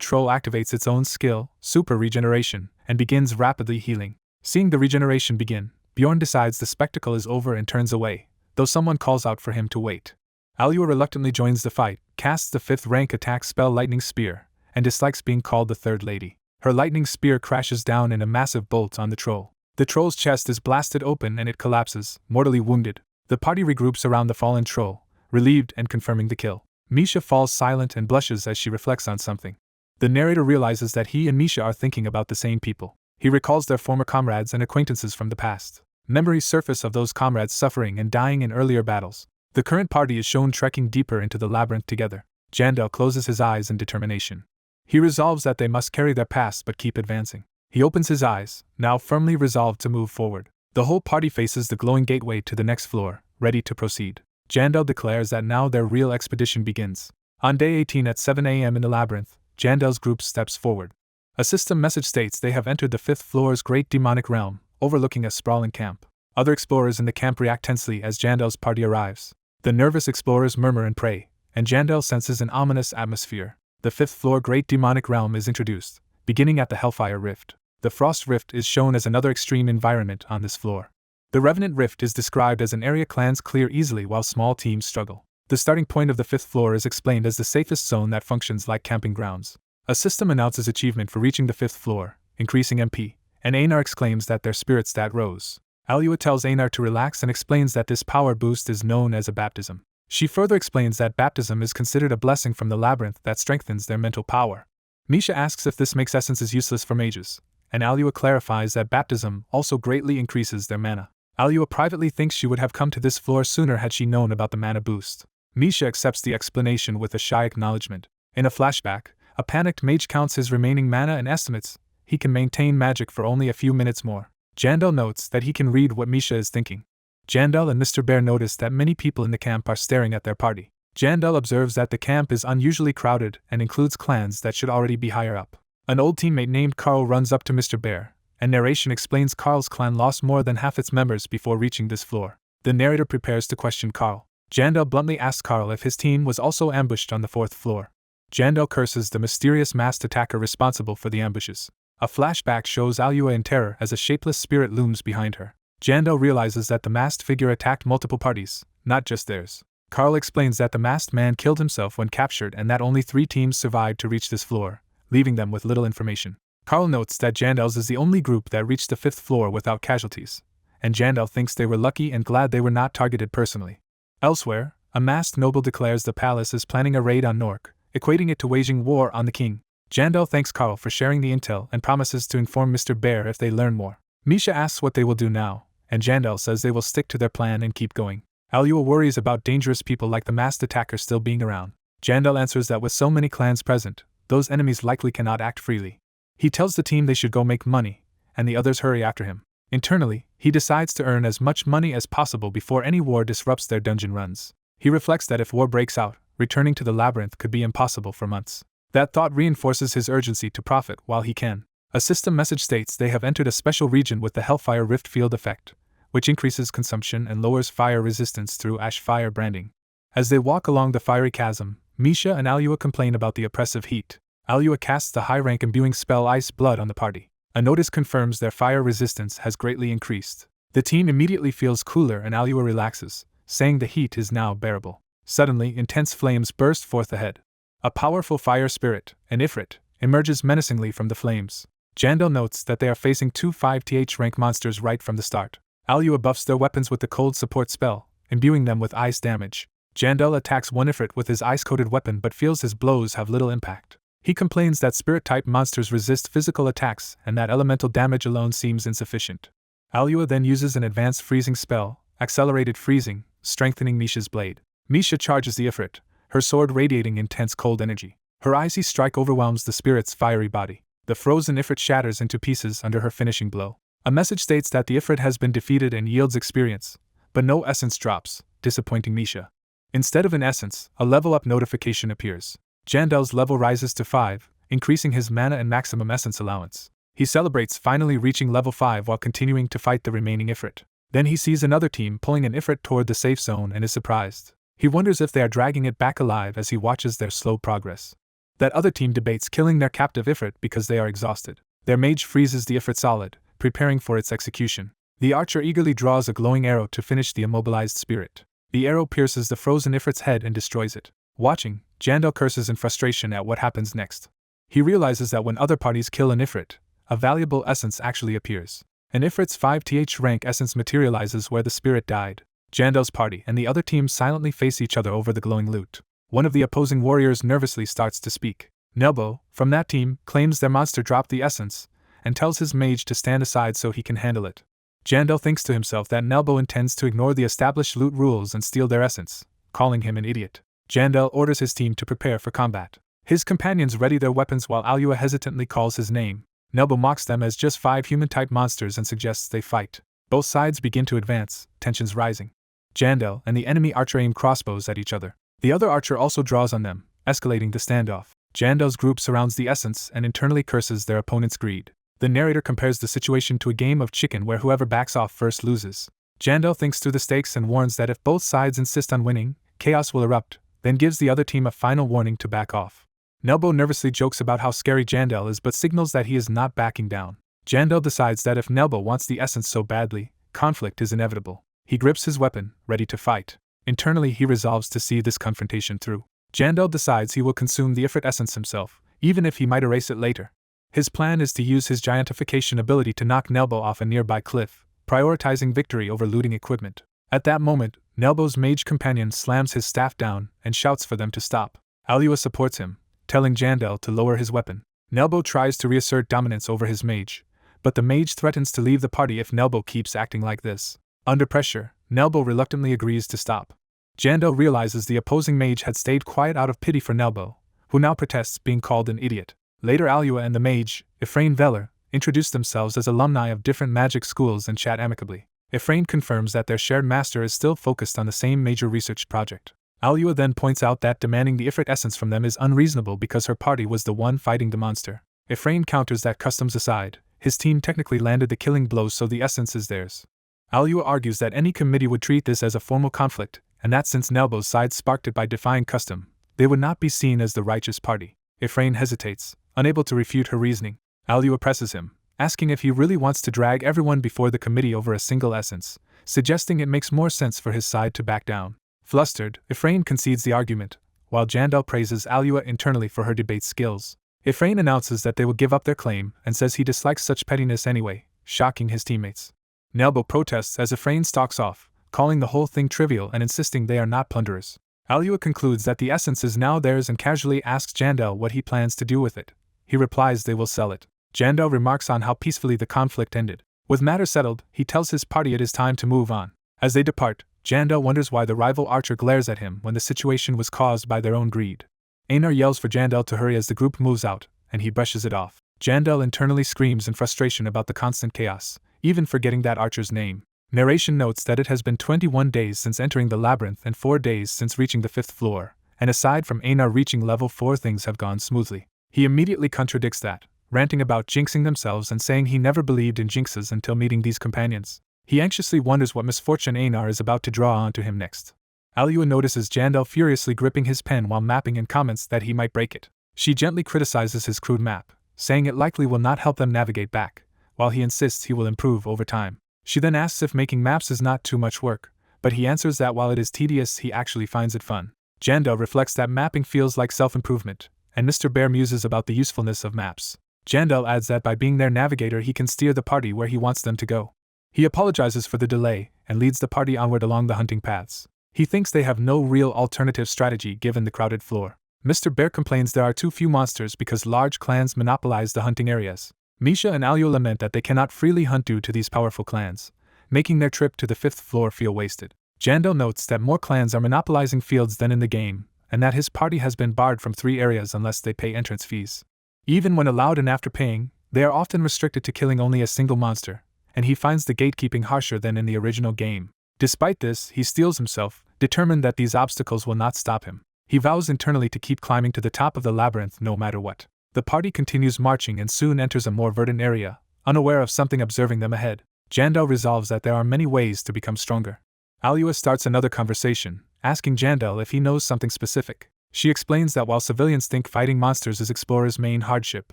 troll activates its own skill, Super Regeneration, and begins rapidly healing. Seeing the regeneration begin, Bjorn decides the spectacle is over and turns away, though someone calls out for him to wait. Alua reluctantly joins the fight, casts the 5th rank attack spell Lightning Spear, and dislikes being called the Third Lady. Her lightning spear crashes down in a massive bolt on the troll. The troll's chest is blasted open and it collapses, mortally wounded. The party regroups around the fallen troll, relieved and confirming the kill. Misha falls silent and blushes as she reflects on something. The narrator realizes that he and Misha are thinking about the same people. He recalls their former comrades and acquaintances from the past. Memories surface of those comrades suffering and dying in earlier battles. The current party is shown trekking deeper into the labyrinth together. Jandal closes his eyes in determination. He resolves that they must carry their past but keep advancing. He opens his eyes, now firmly resolved to move forward. The whole party faces the glowing gateway to the next floor, ready to proceed. Jandal declares that now their real expedition begins. On day 18 at 7 a.m. in the labyrinth, Jandal's group steps forward. A system message states they have entered the 5th floor's great demonic realm, overlooking a sprawling camp. Other explorers in the camp react tensely as Jandal's party arrives. The nervous explorers murmur and pray, and Jandal senses an ominous atmosphere. The 5th floor great demonic realm is introduced, beginning at the Hellfire Rift. The Frost Rift is shown as another extreme environment on this floor. The Revenant Rift is described as an area clans clear easily while small teams struggle. The starting point of the 5th floor is explained as the safest zone that functions like camping grounds. A system announces achievement for reaching the 5th floor, increasing MP, and Anar exclaims that their spirit stat rose. Alua tells Anar to relax and explains that this power boost is known as a baptism. She further explains that baptism is considered a blessing from the labyrinth that strengthens their mental power. Misha asks if this makes essences useless for mages, and Alua clarifies that baptism also greatly increases their mana. Alua privately thinks she would have come to this floor sooner had she known about the mana boost. Misha accepts the explanation with a shy acknowledgement. In a flashback, a panicked mage counts his remaining mana and estimates he can maintain magic for only a few minutes more. Jandal notes that he can read what Misha is thinking. Jandal and Mr. Bear notice that many people in the camp are staring at their party. Jandal observes that the camp is unusually crowded and includes clans that should already be higher up. An old teammate named Carl runs up to Mr. Bear, and narration explains Carl's clan lost more than half its members before reaching this floor. The narrator prepares to question Carl. Jandal bluntly asks Carl if his team was also ambushed on the 4th floor. Jandal curses the mysterious masked attacker responsible for the ambushes. A flashback shows Alua in terror as a shapeless spirit looms behind her. Jandal realizes that the masked figure attacked multiple parties, not just theirs. Carl explains that the masked man killed himself when captured and that only 3 teams survived to reach this floor, leaving them with little information. Carl notes that Jandal's is the only group that reached the 5th floor without casualties, and Jandal thinks they were lucky and glad they were not targeted personally. Elsewhere, a masked noble declares the palace is planning a raid on Nork, equating it to waging war on the king. Jandal thanks Carl for sharing the intel and promises to inform Mr. Bear if they learn more. Misha asks what they will do now, and Jandal says they will stick to their plan and keep going. Alua worries about dangerous people like the masked attacker still being around. Jandal answers that with so many clans present, those enemies likely cannot act freely. He tells the team they should go make money, and the others hurry after him. Internally, he decides to earn as much money as possible before any war disrupts their dungeon runs. He reflects that if war breaks out, returning to the labyrinth could be impossible for months. That thought reinforces his urgency to profit while he can. A system message states they have entered a special region with the Hellfire Rift Field effect, which increases consumption and lowers fire resistance through ash fire branding. As they walk along the fiery chasm, Misha and Alua complain about the oppressive heat. Alua casts the high-rank imbuing spell Ice Blood on the party. A notice confirms their fire resistance has greatly increased. The team immediately feels cooler and Alua relaxes, saying the heat is now bearable. Suddenly, intense flames burst forth ahead. A powerful fire spirit, an Ifrit, emerges menacingly from the flames. Jandal notes that they are facing two 5th rank monsters right from the start. Alua buffs their weapons with the cold support spell, imbuing them with ice damage. Jandal attacks one Ifrit with his ice-coated weapon but feels his blows have little impact. He complains that spirit-type monsters resist physical attacks and that elemental damage alone seems insufficient. Alua then uses an advanced freezing spell, Accelerated Freezing, strengthening Misha's blade. Misha charges the Ifrit, her sword radiating intense cold energy. Her icy strike overwhelms the spirit's fiery body. The frozen Ifrit shatters into pieces under her finishing blow. A message states that the Ifrit has been defeated and yields experience, but no essence drops, disappointing Misha. Instead of an essence, a level-up notification appears. Jandal's level rises to 5, increasing his mana and maximum essence allowance. He celebrates finally reaching level 5 while continuing to fight the remaining Ifrit. Then he sees another team pulling an Ifrit toward the safe zone and is surprised. He wonders if they are dragging it back alive as he watches their slow progress. That other team debates killing their captive Ifrit because they are exhausted. Their mage freezes the Ifrit solid, preparing for its execution. The archer eagerly draws a glowing arrow to finish the immobilized spirit. The arrow pierces the frozen Ifrit's head and destroys it. Watching, Jandal curses in frustration at what happens next. He realizes that when other parties kill an Ifrit, a valuable essence actually appears. An Ifrit's 5th rank essence materializes where the spirit died. Jandal's party and the other teams silently face each other over the glowing loot. One of the opposing warriors nervously starts to speak. Nelbo, from that team, claims their monster dropped the essence, and tells his mage to stand aside so he can handle it. Jandal thinks to himself that Nelbo intends to ignore the established loot rules and steal their essence, calling him an idiot. Jandal orders his team to prepare for combat. His companions ready their weapons while Alua hesitantly calls his name. Nelbo mocks them as just 5 human-type monsters and suggests they fight. Both sides begin to advance, tensions rising. Jandal and the enemy archer aim crossbows at each other. The other archer also draws on them, escalating the standoff. Jandal's group surrounds the essence and internally curses their opponent's greed. The narrator compares the situation to a game of chicken where whoever backs off first loses. Jandal thinks through the stakes and warns that if both sides insist on winning, chaos will erupt, then gives the other team a final warning to back off. Nelbo nervously jokes about how scary Jandal is but signals that he is not backing down. Jandal decides that if Nelbo wants the essence so badly, conflict is inevitable. He grips his weapon, ready to fight. Internally he resolves to see this confrontation through. Jandal decides he will consume the Ifrit essence himself, even if he might erase it later. His plan is to use his giantification ability to knock Nelbo off a nearby cliff, prioritizing victory over looting equipment. At that moment, Nelbo's mage companion slams his staff down and shouts for them to stop. Alua supports him, telling Jandal to lower his weapon. Nelbo tries to reassert dominance over his mage, but the mage threatens to leave the party if Nelbo keeps acting like this. Under pressure, Nelbo reluctantly agrees to stop. Jandal realizes the opposing mage had stayed quiet out of pity for Nelbo, who now protests being called an idiot. Later Alua and the mage, Ephraim Veller, introduce themselves as alumni of different magic schools and chat amicably. Ephraim confirms that their shared master is still focused on the same major research project. Alua then points out that demanding the Ifrit essence from them is unreasonable because her party was the one fighting the monster. Ephraim counters that customs aside, his team technically landed the killing blows so the essence is theirs. Alua argues that any committee would treat this as a formal conflict, and that since Nelbo's side sparked it by defying custom, they would not be seen as the righteous party. Ephraim hesitates, unable to refute her reasoning. Alua presses him, asking if he really wants to drag everyone before the committee over a single essence, suggesting it makes more sense for his side to back down. Flustered, Ephraim concedes the argument, while Jandal praises Alua internally for her debate skills. Ephraim announces that they will give up their claim and says he dislikes such pettiness anyway, shocking his teammates. Nelbo protests as Ephraim stalks off, calling the whole thing trivial and insisting they are not plunderers. Alua concludes that the essence is now theirs and casually asks Jandal what he plans to do with it, he replies they will sell it. Jandal remarks on how peacefully the conflict ended. With matters settled, he tells his party it is time to move on. As they depart, Jandal wonders why the rival archer glares at him when the situation was caused by their own greed. Anar yells for Jandal to hurry as the group moves out, and he brushes it off. Jandal internally screams in frustration about the constant chaos, even forgetting that archer's name. Narration notes that it has been 21 days since entering the labyrinth and 4 days since reaching the 5th floor, and aside from Anar reaching level 4 things have gone smoothly. He immediately contradicts that, ranting about jinxing themselves and saying he never believed in jinxes until meeting these companions. He anxiously wonders what misfortune Anar is about to draw onto him next. Alua notices Jandal furiously gripping his pen while mapping and comments that he might break it. She gently criticizes his crude map, saying it likely will not help them navigate back, while he insists he will improve over time. She then asks if making maps is not too much work, but he answers that while it is tedious he actually finds it fun. Jandal reflects that mapping feels like self-improvement, and Mr. Bear muses about the usefulness of maps. Jandal adds that by being their navigator he can steer the party where he wants them to go. He apologizes for the delay and leads the party onward along the hunting paths. He thinks they have no real alternative strategy given the crowded floor. Mr. Bear complains there are too few monsters because large clans monopolize the hunting areas. Misha and Alio lament that they cannot freely hunt due to these powerful clans, making their trip to the 5th floor feel wasted. Jandal notes that more clans are monopolizing fields than in the game, and that his party has been barred from 3 areas unless they pay entrance fees. Even when allowed and after paying, they are often restricted to killing only a single monster, and he finds the gatekeeping harsher than in the original game. Despite this, he steels himself, determined that these obstacles will not stop him. He vows internally to keep climbing to the top of the labyrinth no matter what. The party continues marching and soon enters a more verdant area, unaware of something observing them ahead. Jandal resolves that there are many ways to become stronger. Alua starts another conversation, asking Jandal if he knows something specific. She explains that while civilians think fighting monsters is explorers' main hardship,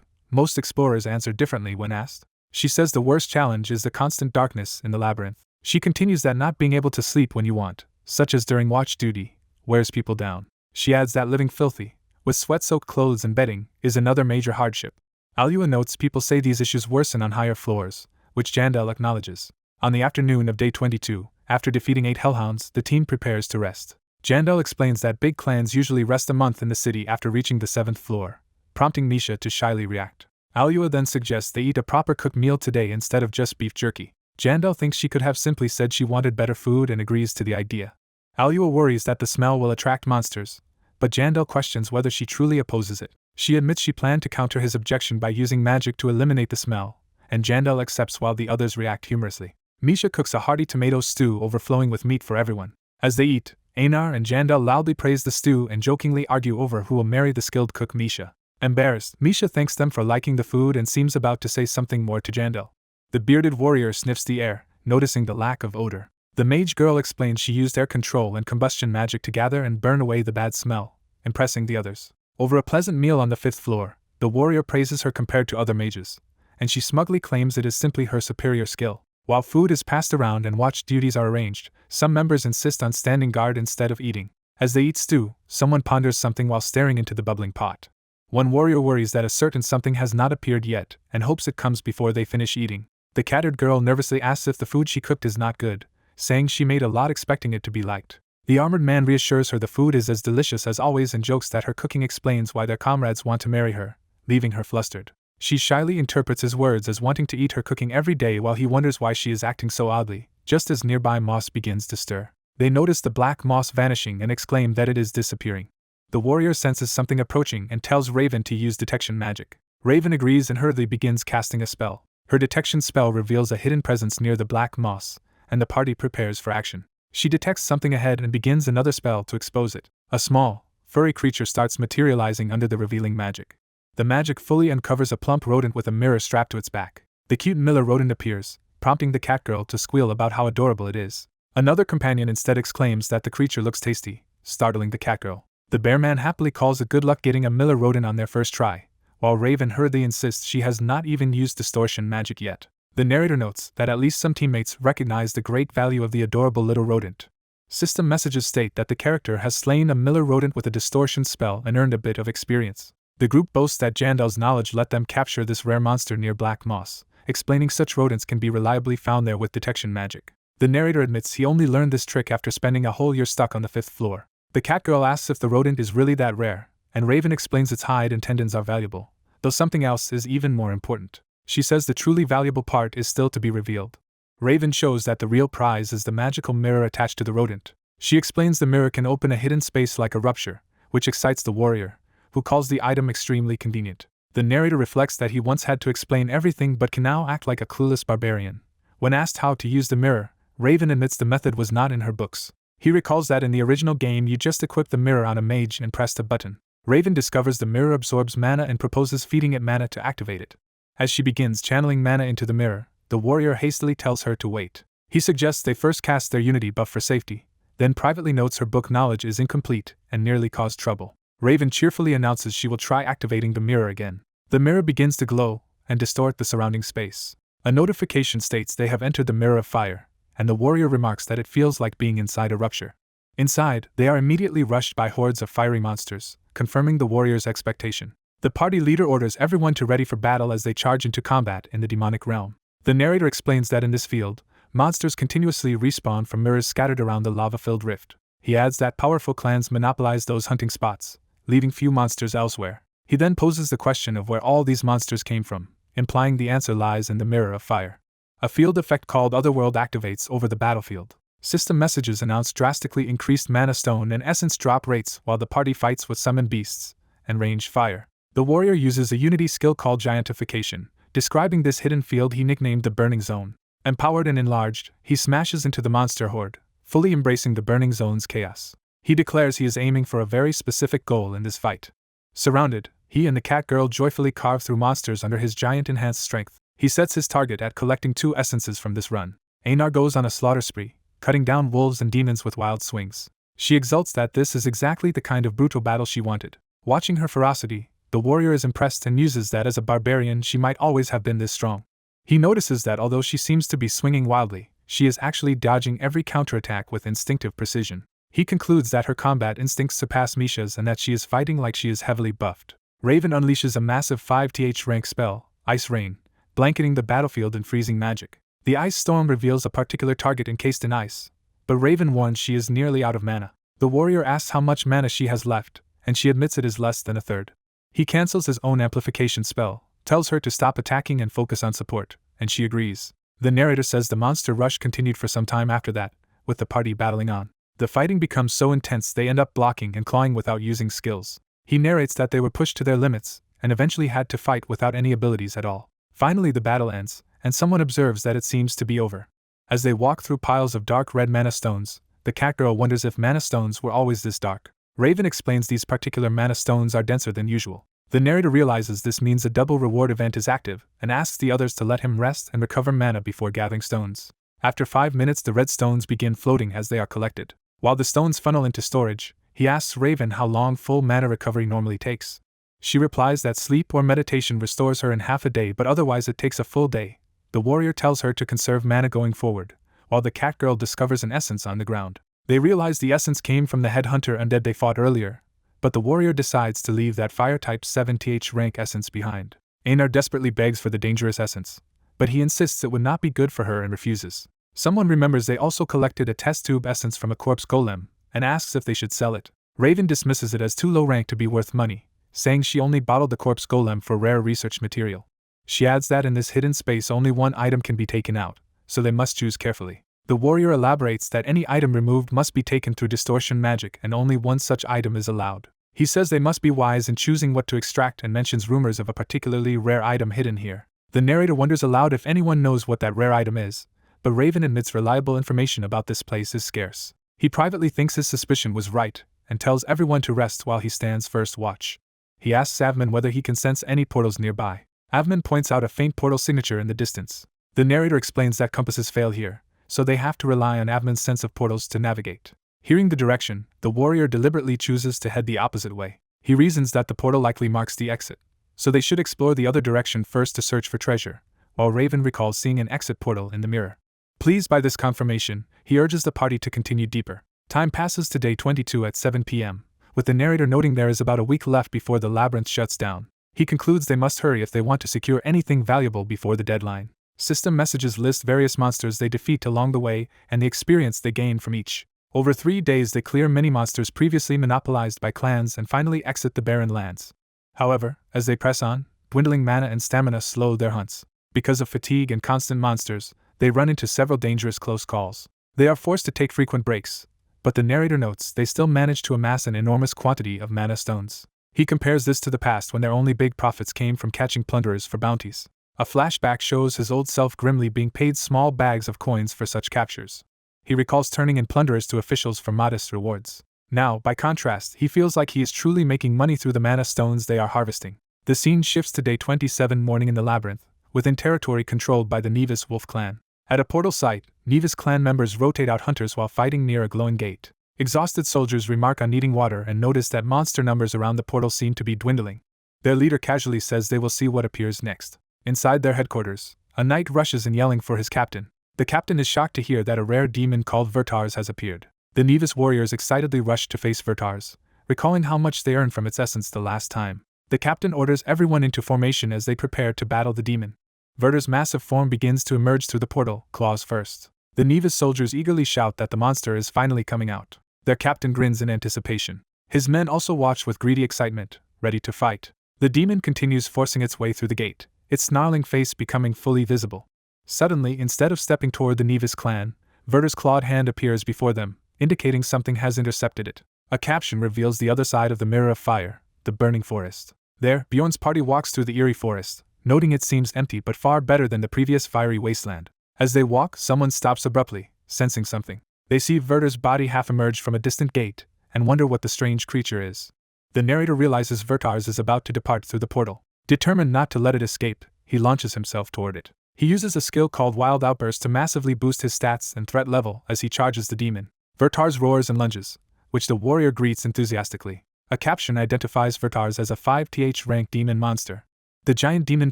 most explorers answer differently when asked. She says the worst challenge is the constant darkness in the labyrinth. She continues that not being able to sleep when you want, such as during watch duty, wears people down. She adds that living filthy, with sweat-soaked clothes and bedding, is another major hardship. Alua notes people say these issues worsen on higher floors, which Jandal acknowledges. On the afternoon of day 22, after defeating 8 hellhounds, the team prepares to rest. Jandal explains that big clans usually rest a month in the city after reaching the 7th floor, prompting Misha to shyly react. Alua then suggests they eat a proper cooked meal today instead of just beef jerky. Jandal thinks she could have simply said she wanted better food and agrees to the idea. Alua worries that the smell will attract monsters, but Jandal questions whether she truly opposes it. She admits she planned to counter his objection by using magic to eliminate the smell, and Jandal accepts while the others react humorously. Misha cooks a hearty tomato stew overflowing with meat for everyone. As they eat, Anar and Jandal loudly praise the stew and jokingly argue over who will marry the skilled cook Misha. Embarrassed, Misha thanks them for liking the food and seems about to say something more to Jandal. The bearded warrior sniffs the air, noticing the lack of odor. The mage girl explains she used air control and combustion magic to gather and burn away the bad smell, impressing the others. Over a pleasant meal on the 5th floor, the warrior praises her compared to other mages, and she smugly claims it is simply her superior skill. While food is passed around and watch duties are arranged, some members insist on standing guard instead of eating. As they eat stew, someone ponders something while staring into the bubbling pot. One warrior worries that a certain something has not appeared yet and hopes it comes before they finish eating. The cattered girl nervously asks if the food she cooked is not good, saying she made a lot expecting it to be liked. The armored man reassures her the food is as delicious as always and jokes that her cooking explains why their comrades want to marry her, leaving her flustered. She shyly interprets his words as wanting to eat her cooking every day while he wonders why she is acting so oddly, just as nearby moss begins to stir. They notice the black moss vanishing and exclaim that it is disappearing. The warrior senses something approaching and tells Raven to use detection magic. Raven agrees and hurriedly begins casting a spell. Her detection spell reveals a hidden presence near the black moss, and the party prepares for action. She detects something ahead and begins another spell to expose it. A small, furry creature starts materializing under the revealing magic. The magic fully uncovers a plump rodent with a mirror strapped to its back. The cute Miller rodent appears, prompting the cat girl to squeal about how adorable it is. Another companion instead exclaims that the creature looks tasty, startling the cat girl. The bear man happily calls it good luck getting a Miller rodent on their first try, while Raven hurriedly insists she has not even used distortion magic yet. The narrator notes that at least some teammates recognize the great value of the adorable little rodent. System messages state that the character has slain a Miller rodent with a distortion spell and earned a bit of experience. The group boasts that Jandal's knowledge let them capture this rare monster near Black Moss, explaining such rodents can be reliably found there with detection magic. The narrator admits he only learned this trick after spending a whole year stuck on the 5th floor. The cat girl asks if the rodent is really that rare, and Raven explains its hide and tendons are valuable, though something else is even more important. She says the truly valuable part is still to be revealed. Raven shows that the real prize is the magical mirror attached to the rodent. She explains the mirror can open a hidden space like a rupture, which excites the warrior, who calls the item extremely convenient. The narrator reflects that he once had to explain everything but can now act like a clueless barbarian. When asked how to use the mirror, Raven admits the method was not in her books. He recalls that in the original game you just equipped the mirror on a mage and pressed a button. Raven discovers the mirror absorbs mana and proposes feeding it mana to activate it. As she begins channeling mana into the mirror, the warrior hastily tells her to wait. He suggests they first cast their unity buff for safety, then privately notes her book knowledge is incomplete and nearly caused trouble. Raven cheerfully announces she will try activating the mirror again. The mirror begins to glow and distort the surrounding space. A notification states they have entered the mirror of fire, and the warrior remarks that it feels like being inside a rupture. Inside, they are immediately rushed by hordes of fiery monsters, confirming the warrior's expectation. The party leader orders everyone to ready for battle as they charge into combat in the demonic realm. The narrator explains that in this field, monsters continuously respawn from mirrors scattered around the lava-filled rift. He adds that powerful clans monopolize those hunting spots, leaving few monsters elsewhere. He then poses the question of where all these monsters came from, implying the answer lies in the mirror of fire. A field effect called Otherworld activates over the battlefield. System messages announce drastically increased mana stone and essence drop rates while the party fights with summoned beasts and ranged fire. The warrior uses a unity skill called Giantification. Describing this hidden field he nicknamed the Burning Zone. Empowered and enlarged, he smashes into the monster horde, fully embracing the Burning Zone's chaos. He declares he is aiming for a very specific goal in this fight. Surrounded, he and the cat girl joyfully carve through monsters under his giant enhanced strength. He sets his target at collecting 2 essences from this run. Anar goes on a slaughter spree, cutting down wolves and demons with wild swings. She exults that this is exactly the kind of brutal battle she wanted. Watching her ferocity, the warrior is impressed and muses that as a barbarian she might always have been this strong. He notices that although she seems to be swinging wildly, she is actually dodging every counterattack with instinctive precision. He concludes that her combat instincts surpass Misha's and that she is fighting like she is heavily buffed. Raven unleashes a massive 5th rank spell, Ice Rain, blanketing the battlefield in freezing magic. The ice storm reveals a particular target encased in ice, but Raven warns she is nearly out of mana. The warrior asks how much mana she has left, and she admits it is less than a third. He cancels his own amplification spell, tells her to stop attacking and focus on support, and she agrees. The narrator says the monster rush continued for some time after that, with the party battling on. The fighting becomes so intense they end up blocking and clawing without using skills. He narrates that they were pushed to their limits, and eventually had to fight without any abilities at all. Finally the battle ends, and someone observes that it seems to be over. As they walk through piles of dark red mana stones, the cat girl wonders if mana stones were always this dark. Raven explains these particular mana stones are denser than usual. The narrator realizes this means a double reward event is active, and asks the others to let him rest and recover mana before gathering stones. After 5 minutes the red stones begin floating as they are collected. While the stones funnel into storage, he asks Raven how long full mana recovery normally takes. She replies that sleep or meditation restores her in half a day but otherwise it takes a full day. The warrior tells her to conserve mana going forward, while the cat girl discovers an essence on the ground. They realize the essence came from the headhunter undead they fought earlier, but the warrior decides to leave that fire-type 7th rank essence behind. Anar desperately begs for the dangerous essence, but he insists it would not be good for her and refuses. Someone remembers they also collected a test tube essence from a corpse golem, and asks if they should sell it. Raven dismisses it as too low rank to be worth money, saying she only bottled the corpse golem for rare research material. She adds that in this hidden space only one item can be taken out, so they must choose carefully. The warrior elaborates that any item removed must be taken through distortion magic and only one such item is allowed. He says they must be wise in choosing what to extract and mentions rumors of a particularly rare item hidden here. The narrator wonders aloud if anyone knows what that rare item is, but Raven admits reliable information about this place is scarce. He privately thinks his suspicion was right, and tells everyone to rest while he stands first watch. He asks Avman whether he can sense any portals nearby. Avman points out a faint portal signature in the distance. The narrator explains that compasses fail here, so they have to rely on Avman's sense of portals to navigate. Hearing the direction, the warrior deliberately chooses to head the opposite way. He reasons that the portal likely marks the exit, so they should explore the other direction first to search for treasure, while Raven recalls seeing an exit portal in the mirror. Pleased by this confirmation, he urges the party to continue deeper. Time passes to day 22 at 7 p.m., with the narrator noting there is about a week left before the labyrinth shuts down. He concludes they must hurry if they want to secure anything valuable before the deadline. System messages list various monsters they defeat along the way and the experience they gain from each. Over 3 days they clear many monsters previously monopolized by clans and finally exit the barren lands. However, as they press on, dwindling mana and stamina slow their hunts. Because of fatigue and constant monsters, they run into several dangerous close calls. They are forced to take frequent breaks, but the narrator notes they still manage to amass an enormous quantity of mana stones. He compares this to the past when their only big profits came from catching plunderers for bounties. A flashback shows his old self grimly being paid small bags of coins for such captures. He recalls turning in plunderers to officials for modest rewards. Now, by contrast, he feels like he is truly making money through the mana stones they are harvesting. The scene shifts to day 27 morning in the labyrinth, within territory controlled by the Nevis Wolf clan. At a portal site, Nevis clan members rotate out hunters while fighting near a glowing gate. Exhausted soldiers remark on needing water and notice that monster numbers around the portal seem to be dwindling. Their leader casually says they will see what appears next. Inside their headquarters, a knight rushes in yelling for his captain. The captain is shocked to hear that a rare demon called Vertars has appeared. The Nevis warriors excitedly rush to face Vertars, recalling how much they earned from its essence the last time. The captain orders everyone into formation as they prepare to battle the demon. Vertar's massive form begins to emerge through the portal, claws first. The Nevis soldiers eagerly shout that the monster is finally coming out. Their captain grins in anticipation. His men also watch with greedy excitement, ready to fight. The demon continues forcing its way through the gate, its snarling face becoming fully visible. Suddenly, instead of stepping toward the Nevis clan, Vertar's clawed hand appears before them, indicating something has intercepted it. A caption reveals the other side of the Mirror of Fire, the burning forest. There, Bjorn's party walks through the eerie forest, noting it seems empty but far better than the previous fiery wasteland. As they walk, someone stops abruptly, sensing something. They see Vertar's body half emerge from a distant gate, and wonder what the strange creature is. The narrator realizes Vertars is about to depart through the portal. Determined not to let it escape, he launches himself toward it. He uses a skill called Wild Outburst to massively boost his stats and threat level as he charges the demon. Vertars roars and lunges, which the warrior greets enthusiastically. A caption identifies Vertars as a 5th rank demon monster. The giant demon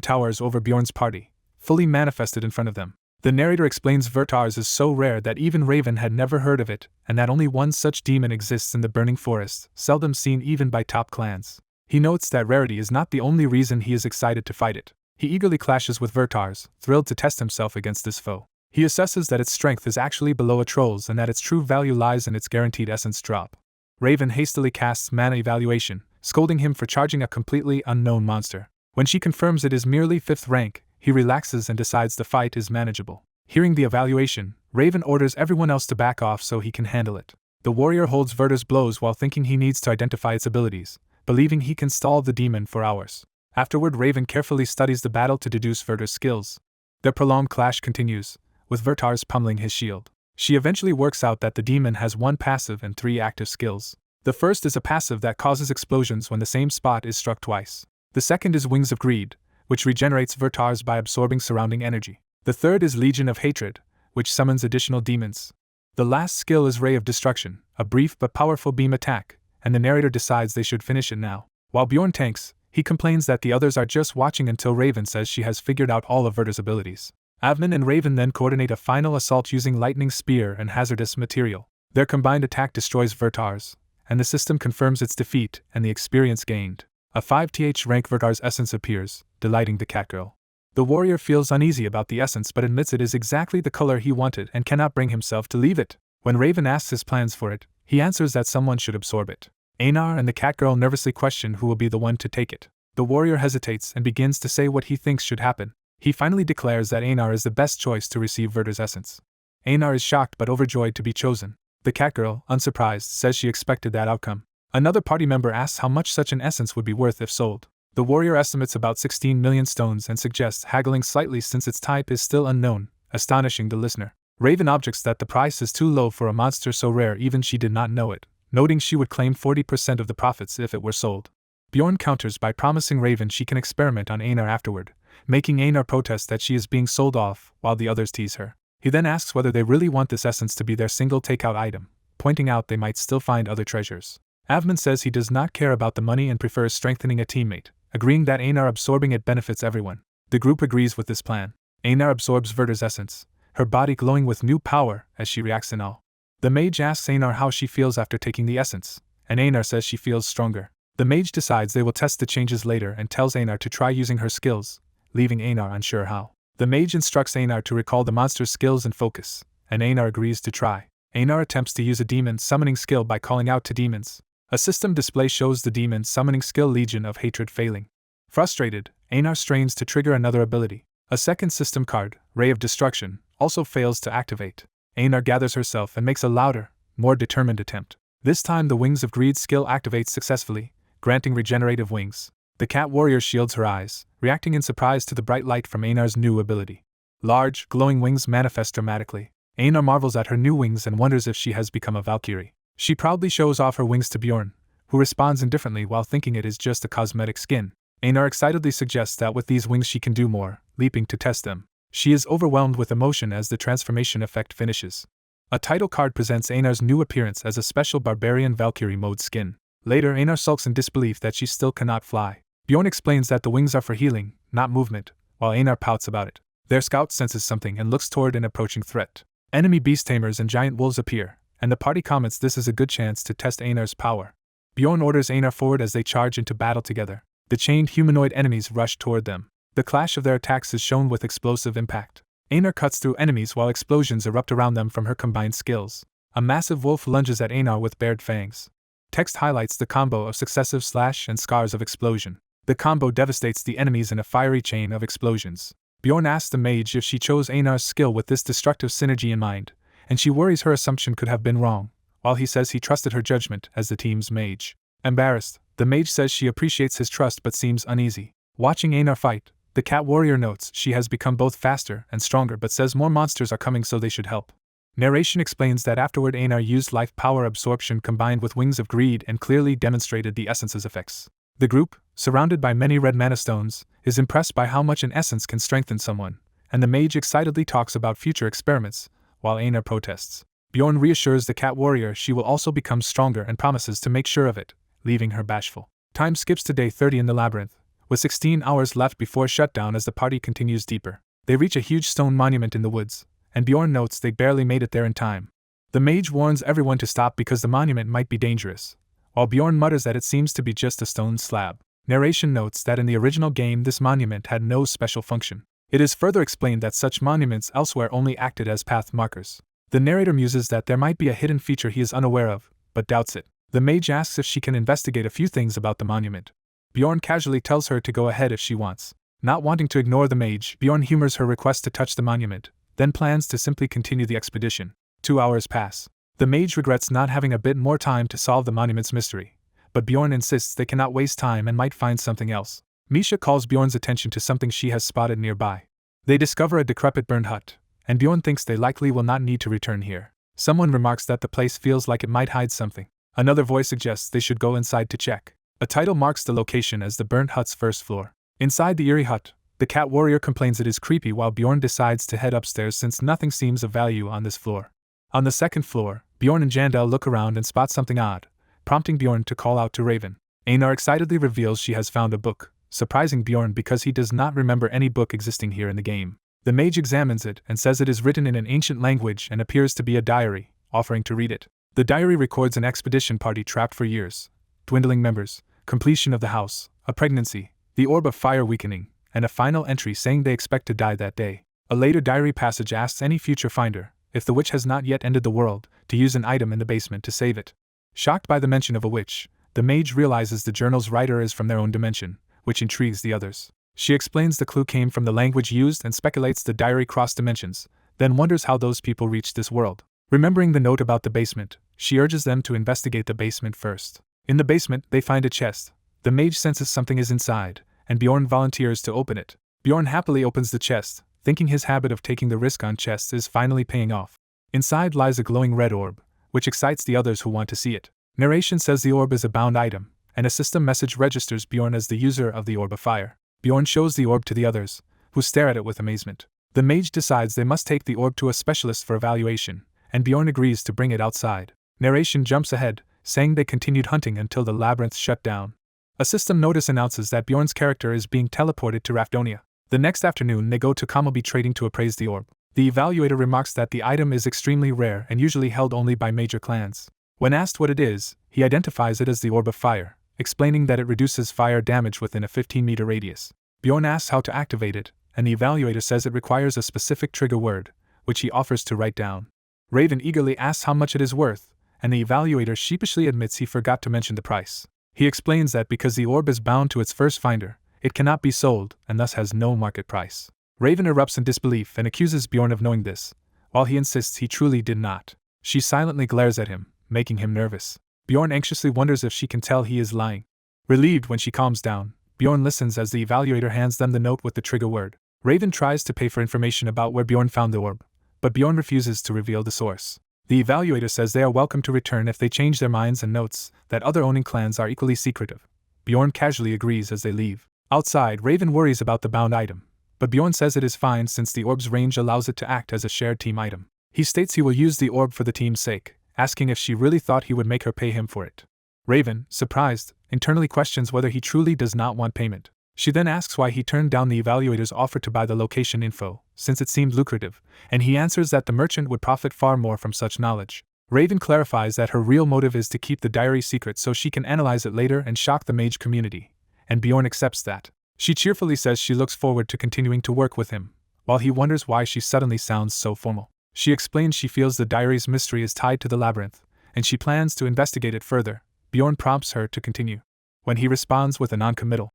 towers over Bjorn's party, fully manifested in front of them. The narrator explains Vertars is so rare that even Raven had never heard of it, and that only one such demon exists in the burning forest, seldom seen even by top clans. He notes that rarity is not the only reason he is excited to fight it. He eagerly clashes with Vertars, thrilled to test himself against this foe. He assesses that its strength is actually below a troll's and that its true value lies in its guaranteed essence drop. Raven hastily casts Mana Evaluation, scolding him for charging a completely unknown monster. When she confirms it is merely 5th rank, he relaxes and decides the fight is manageable. Hearing the evaluation, Raven orders everyone else to back off so he can handle it. The warrior holds Vertar's blows while thinking he needs to identify its abilities, believing he can stall the demon for hours. Afterward, Raven carefully studies the battle to deduce Vertar's skills. Their prolonged clash continues, with Vertars pummeling his shield. She eventually works out that the demon has 1 passive and 3 active skills. The first is a passive that causes explosions when the same spot is struck twice. The second is Wings of Greed, which regenerates Vertars by absorbing surrounding energy. The third is Legion of Hatred, which summons additional demons. The last skill is Ray of Destruction, a brief but powerful beam attack, and the narrator decides they should finish it now. While Bjorn tanks, he complains that the others are just watching until Raven says she has figured out all of Vertar's abilities. Avman and Raven then coordinate a final assault using lightning spear and hazardous material. Their combined attack destroys Vertars, and the system confirms its defeat and the experience gained. A 5th rank Vertar's essence appears, delighting the catgirl. The warrior feels uneasy about the essence but admits it is exactly the color he wanted and cannot bring himself to leave it. When Raven asks his plans for it, he answers that someone should absorb it. Anar and the catgirl nervously question who will be the one to take it. The warrior hesitates and begins to say what he thinks should happen. He finally declares that Anar is the best choice to receive Vertar's essence. Anar is shocked but overjoyed to be chosen. The catgirl, unsurprised, says she expected that outcome. Another party member asks how much such an essence would be worth if sold. The warrior estimates about 16 million stones and suggests haggling slightly since its type is still unknown, astonishing the listener. Raven objects that the price is too low for a monster so rare even she did not know it, noting she would claim 40% of the profits if it were sold. Bjorn counters by promising Raven she can experiment on Anar afterward, making Anar protest that she is being sold off while the others tease her. He then asks whether they really want this essence to be their single takeout item, pointing out they might still find other treasures. Avman says he does not care about the money and prefers strengthening a teammate, agreeing that Anar absorbing it benefits everyone. The group agrees with this plan. Anar absorbs Vertar's essence, her body glowing with new power as she reacts in awe. The mage asks Anar how she feels after taking the essence, and Anar says she feels stronger. The mage decides they will test the changes later and tells Anar to try using her skills, leaving Anar unsure how. The mage instructs Anar to recall the monster's skills and focus, and Anar agrees to try. Anar attempts to use a demon summoning skill by calling out to demons. A system display shows the demon summoning skill Legion of Hatred failing. Frustrated, Anar strains to trigger another ability. A second system card, Ray of Destruction, also fails to activate. Anar gathers herself and makes a louder, more determined attempt. This time the Wings of Greed skill activates successfully, granting regenerative wings. The cat warrior shields her eyes, reacting in surprise to the bright light from Anar's new ability. Large, glowing wings manifest dramatically. Anar marvels at her new wings and wonders if she has become a Valkyrie. She proudly shows off her wings to Bjorn, who responds indifferently while thinking it is just a cosmetic skin. Anar excitedly suggests that with these wings she can do more, leaping to test them. She is overwhelmed with emotion as the transformation effect finishes. A title card presents Anar's new appearance as a special Barbarian Valkyrie mode skin. Later, Anar sulks in disbelief that she still cannot fly. Bjorn explains that the wings are for healing, not movement, while Anar pouts about it. Their scout senses something and looks toward an approaching threat. Enemy beast tamers and giant wolves appear, and the party comments this is a good chance to test Anar's power. Bjorn orders Anar forward as they charge into battle together. The chained humanoid enemies rush toward them. The clash of their attacks is shown with explosive impact. Anar cuts through enemies while explosions erupt around them from her combined skills. A massive wolf lunges at Anar with bared fangs. Text highlights the combo of successive slash and scars of explosion. The combo devastates the enemies in a fiery chain of explosions. Bjorn asks the mage if she chose Anar's skill with this destructive synergy in mind, and she worries her assumption could have been wrong, while he says he trusted her judgment as the team's mage. Embarrassed, the mage says she appreciates his trust but seems uneasy. Watching Anar fight, the cat warrior notes she has become both faster and stronger but says more monsters are coming so they should help. Narration explains that afterward Anar used life power absorption combined with Wings of Greed and clearly demonstrated the essence's effects. The group, surrounded by many red mana stones, is impressed by how much an essence can strengthen someone, and the mage excitedly talks about future experiments, while Anar protests. Bjorn reassures the cat warrior she will also become stronger and promises to make sure of it, leaving her bashful. Time skips to day 30 in the labyrinth, with 16 hours left before shutdown as the party continues deeper. They reach a huge stone monument in the woods, and Bjorn notes they barely made it there in time. The mage warns everyone to stop because the monument might be dangerous, while Bjorn mutters that it seems to be just a stone slab. Narration notes that in the original game this monument had no special function. It is further explained that such monuments elsewhere only acted as path markers. The narrator muses that there might be a hidden feature he is unaware of, but doubts it. The mage asks if she can investigate a few things about the monument. Bjorn casually tells her to go ahead if she wants. Not wanting to ignore the mage, Bjorn humors her request to touch the monument, then plans to simply continue the expedition. 2 hours pass. The mage regrets not having a bit more time to solve the monument's mystery, but Bjorn insists they cannot waste time and might find something else. Misha calls Bjorn's attention to something she has spotted nearby. They discover a decrepit burned hut, and Bjorn thinks they likely will not need to return here. Someone remarks that the place feels like it might hide something. Another voice suggests they should go inside to check. A title marks the location as the burnt hut's first floor. Inside the eerie hut, the cat warrior complains it is creepy while Bjorn decides to head upstairs since nothing seems of value on this floor. On the second floor, Bjorn and Jandel look around and spot something odd, prompting Bjorn to call out to Raven. Anar excitedly reveals she has found a book, surprising Bjorn because he does not remember any book existing here in the game. The mage examines it and says it is written in an ancient language and appears to be a diary, offering to read it. The diary records an expedition party trapped for years, dwindling members, completion of the house, a pregnancy, the orb of fire weakening, and a final entry saying they expect to die that day. A later diary passage asks any future finder, if the witch has not yet ended the world, to use an item in the basement to save it. Shocked by the mention of a witch, the mage realizes the journal's writer is from their own dimension, which intrigues the others. She explains the clue came from the language used and speculates the diary crossed dimensions, then wonders how those people reached this world. Remembering the note about the basement, she urges them to investigate the basement first. In the basement, they find a chest. The mage senses something is inside, and Bjorn volunteers to open it. Bjorn happily opens the chest, thinking his habit of taking the risk on chests is finally paying off. Inside lies a glowing red orb, which excites the others who want to see it. Narration says the orb is a bound item, and a system message registers Bjorn as the user of the orb of fire. Bjorn shows the orb to the others, who stare at it with amazement. The mage decides they must take the orb to a specialist for evaluation, and Bjorn agrees to bring it outside. Narration jumps ahead, saying they continued hunting until the labyrinth shut down. A system notice announces that Bjorn's character is being teleported to Raponia. The next afternoon they go to Kamobi Trading to appraise the orb. The evaluator remarks that the item is extremely rare and usually held only by major clans. When asked what it is, he identifies it as the orb of fire, explaining that it reduces fire damage within a 15-meter radius. Bjorn asks how to activate it, and the evaluator says it requires a specific trigger word, which he offers to write down. Raven eagerly asks how much it is worth, and the evaluator sheepishly admits he forgot to mention the price. He explains that because the orb is bound to its first finder, It cannot be sold, and thus has no market price. Raven erupts in disbelief and accuses Bjorn of knowing this, while he insists he truly did not. She silently glares at him, making him nervous. Bjorn anxiously wonders if she can tell he is lying. Relieved when she calms down, Bjorn listens as the evaluator hands them the note with the trigger word. Raven tries to pay for information about where Bjorn found the orb, but Bjorn refuses to reveal the source. The evaluator says they are welcome to return if they change their minds and notes that other owning clans are equally secretive. Bjorn casually agrees as they leave. Outside, Raven worries about the bound item, but Bjorn says it is fine since the orb's range allows it to act as a shared team item. He states he will use the orb for the team's sake, asking if she really thought he would make her pay him for it. Raven, surprised, internally questions whether he truly does not want payment. She then asks why he turned down the evaluator's offer to buy the location info, since it seemed lucrative, and he answers that the merchant would profit far more from such knowledge. Raven clarifies that her real motive is to keep the diary secret so she can analyze it later and shock the mage community, and Bjorn accepts that. She cheerfully says she looks forward to continuing to work with him, while he wonders why she suddenly sounds so formal. She explains she feels the diary's mystery is tied to the labyrinth, and she plans to investigate it further. Bjorn prompts her to continue, when he responds with a non-committal.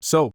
So,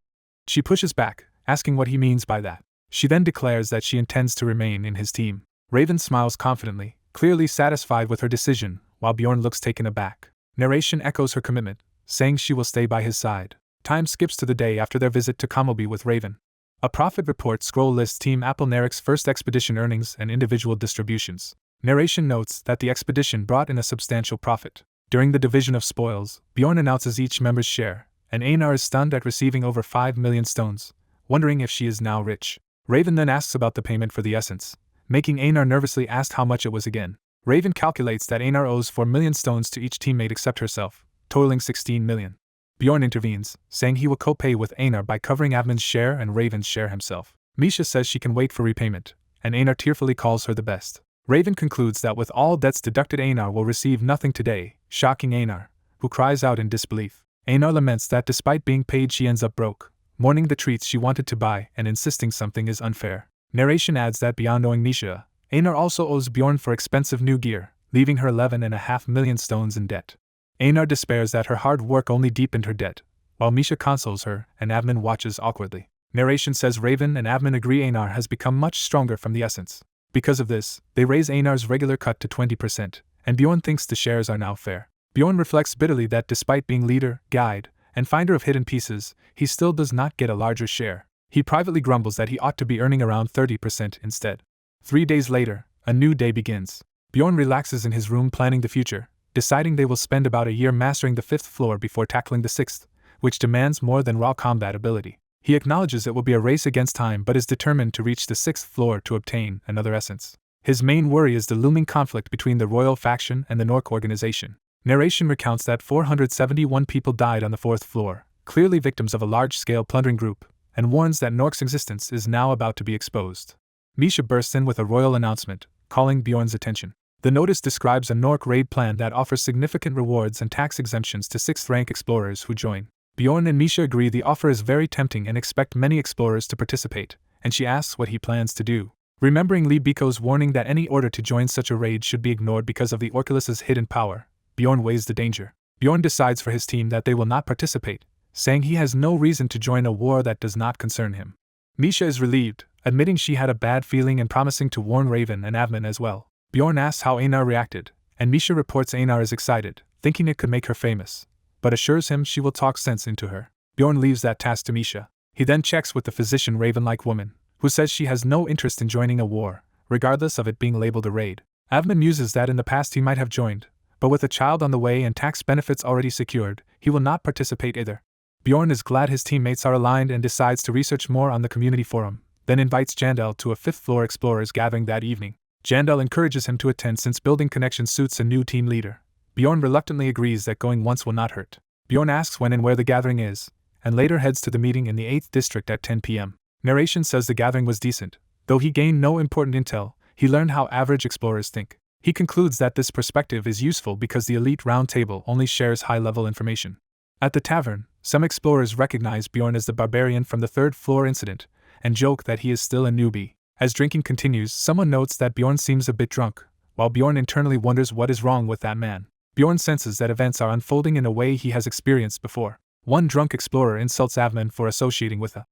she pushes back, asking what he means by that. She then declares that she intends to remain in his team. Raven smiles confidently, clearly satisfied with her decision, while Bjorn looks taken aback. Narration echoes her commitment, saying she will stay by his side. Time skips to the day after their visit to Kamobi with Raven. A profit report scroll lists Team Apple Narek's first expedition earnings and individual distributions. Narration notes that the expedition brought in a substantial profit. During the division of spoils, Bjorn announces each member's share, and Anar is stunned at receiving over 5 million stones, wondering if she is now rich. Raven then asks about the payment for the essence, making Anar nervously ask how much it was again. Raven calculates that Anar owes 4 million stones to each teammate except herself, totaling 16 million. Bjorn intervenes, saying he will co-pay with Anar by covering Avmin's share and Raven's share himself. Misha says she can wait for repayment, and Anar tearfully calls her the best. Raven concludes that with all debts deducted, Anar will receive nothing today, shocking Anar, who cries out in disbelief. Anar laments that despite being paid she ends up broke, mourning the treats she wanted to buy and insisting something is unfair. Narration adds that beyond owing Misha, Anar also owes Bjorn for expensive new gear, leaving her 11.5 million stones in debt. Anar despairs that her hard work only deepened her debt, while Misha consoles her and Avmin watches awkwardly. Narration says Raven and Avmin agree Anar has become much stronger from the essence. Because of this, they raise Anar's regular cut to 20%, and Bjorn thinks the shares are now fair. Bjorn reflects bitterly that despite being leader, guide, and finder of hidden pieces, he still does not get a larger share. He privately grumbles that he ought to be earning around 30% instead. 3 days later, a new day begins. Bjorn relaxes in his room planning the future, deciding they will spend about a year mastering the 5th floor before tackling the 6th, which demands more than raw combat ability. He acknowledges it will be a race against time but is determined to reach the 6th floor to obtain another essence. His main worry is the looming conflict between the royal faction and the Nork organization. Narration recounts that 471 people died on the 4th floor, clearly victims of a large-scale plundering group, and warns that Nork's existence is now about to be exposed. Misha bursts in with a royal announcement, calling Bjorn's attention. The notice describes a Nork raid plan that offers significant rewards and tax exemptions to 6th-rank explorers who join. Bjorn and Misha agree the offer is very tempting and expect many explorers to participate, and she asks what he plans to do. Remembering Lee Biko's warning that any order to join such a raid should be ignored because of the Orculus's hidden power, Bjorn weighs the danger. Bjorn decides for his team that they will not participate, saying he has no reason to join a war that does not concern him. Misha is relieved, admitting she had a bad feeling and promising to warn Raven and Avmin as well. Bjorn asks how Anar reacted, and Misha reports Anar is excited, thinking it could make her famous, but assures him she will talk sense into her. Bjorn leaves that task to Misha. He then checks with the physician Raven-like woman, who says she has no interest in joining a war, regardless of it being labeled a raid. Avmin muses that in the past he might have joined, but with a child on the way and tax benefits already secured, he will not participate either. Bjorn is glad his teammates are aligned and decides to research more on the community forum, then invites Jandel to a 5th-floor explorers gathering that evening. Jandel encourages him to attend since building connections suits a new team leader. Bjorn reluctantly agrees that going once will not hurt. Bjorn asks when and where the gathering is, and later heads to the meeting in the 8th district at 10 p.m. Narration says the gathering was decent. Though he gained no important intel, he learned how average explorers think. He concludes that this perspective is useful because the elite round table only shares high-level information. At the tavern, some explorers recognize Bjorn as the Barbarian from the 3rd-floor incident, and joke that he is still a newbie. As drinking continues, someone notes that Bjorn seems a bit drunk, while Bjorn internally wonders what is wrong with that man. Bjorn senses that events are unfolding in a way he has experienced before. One drunk explorer insults Avman for associating with a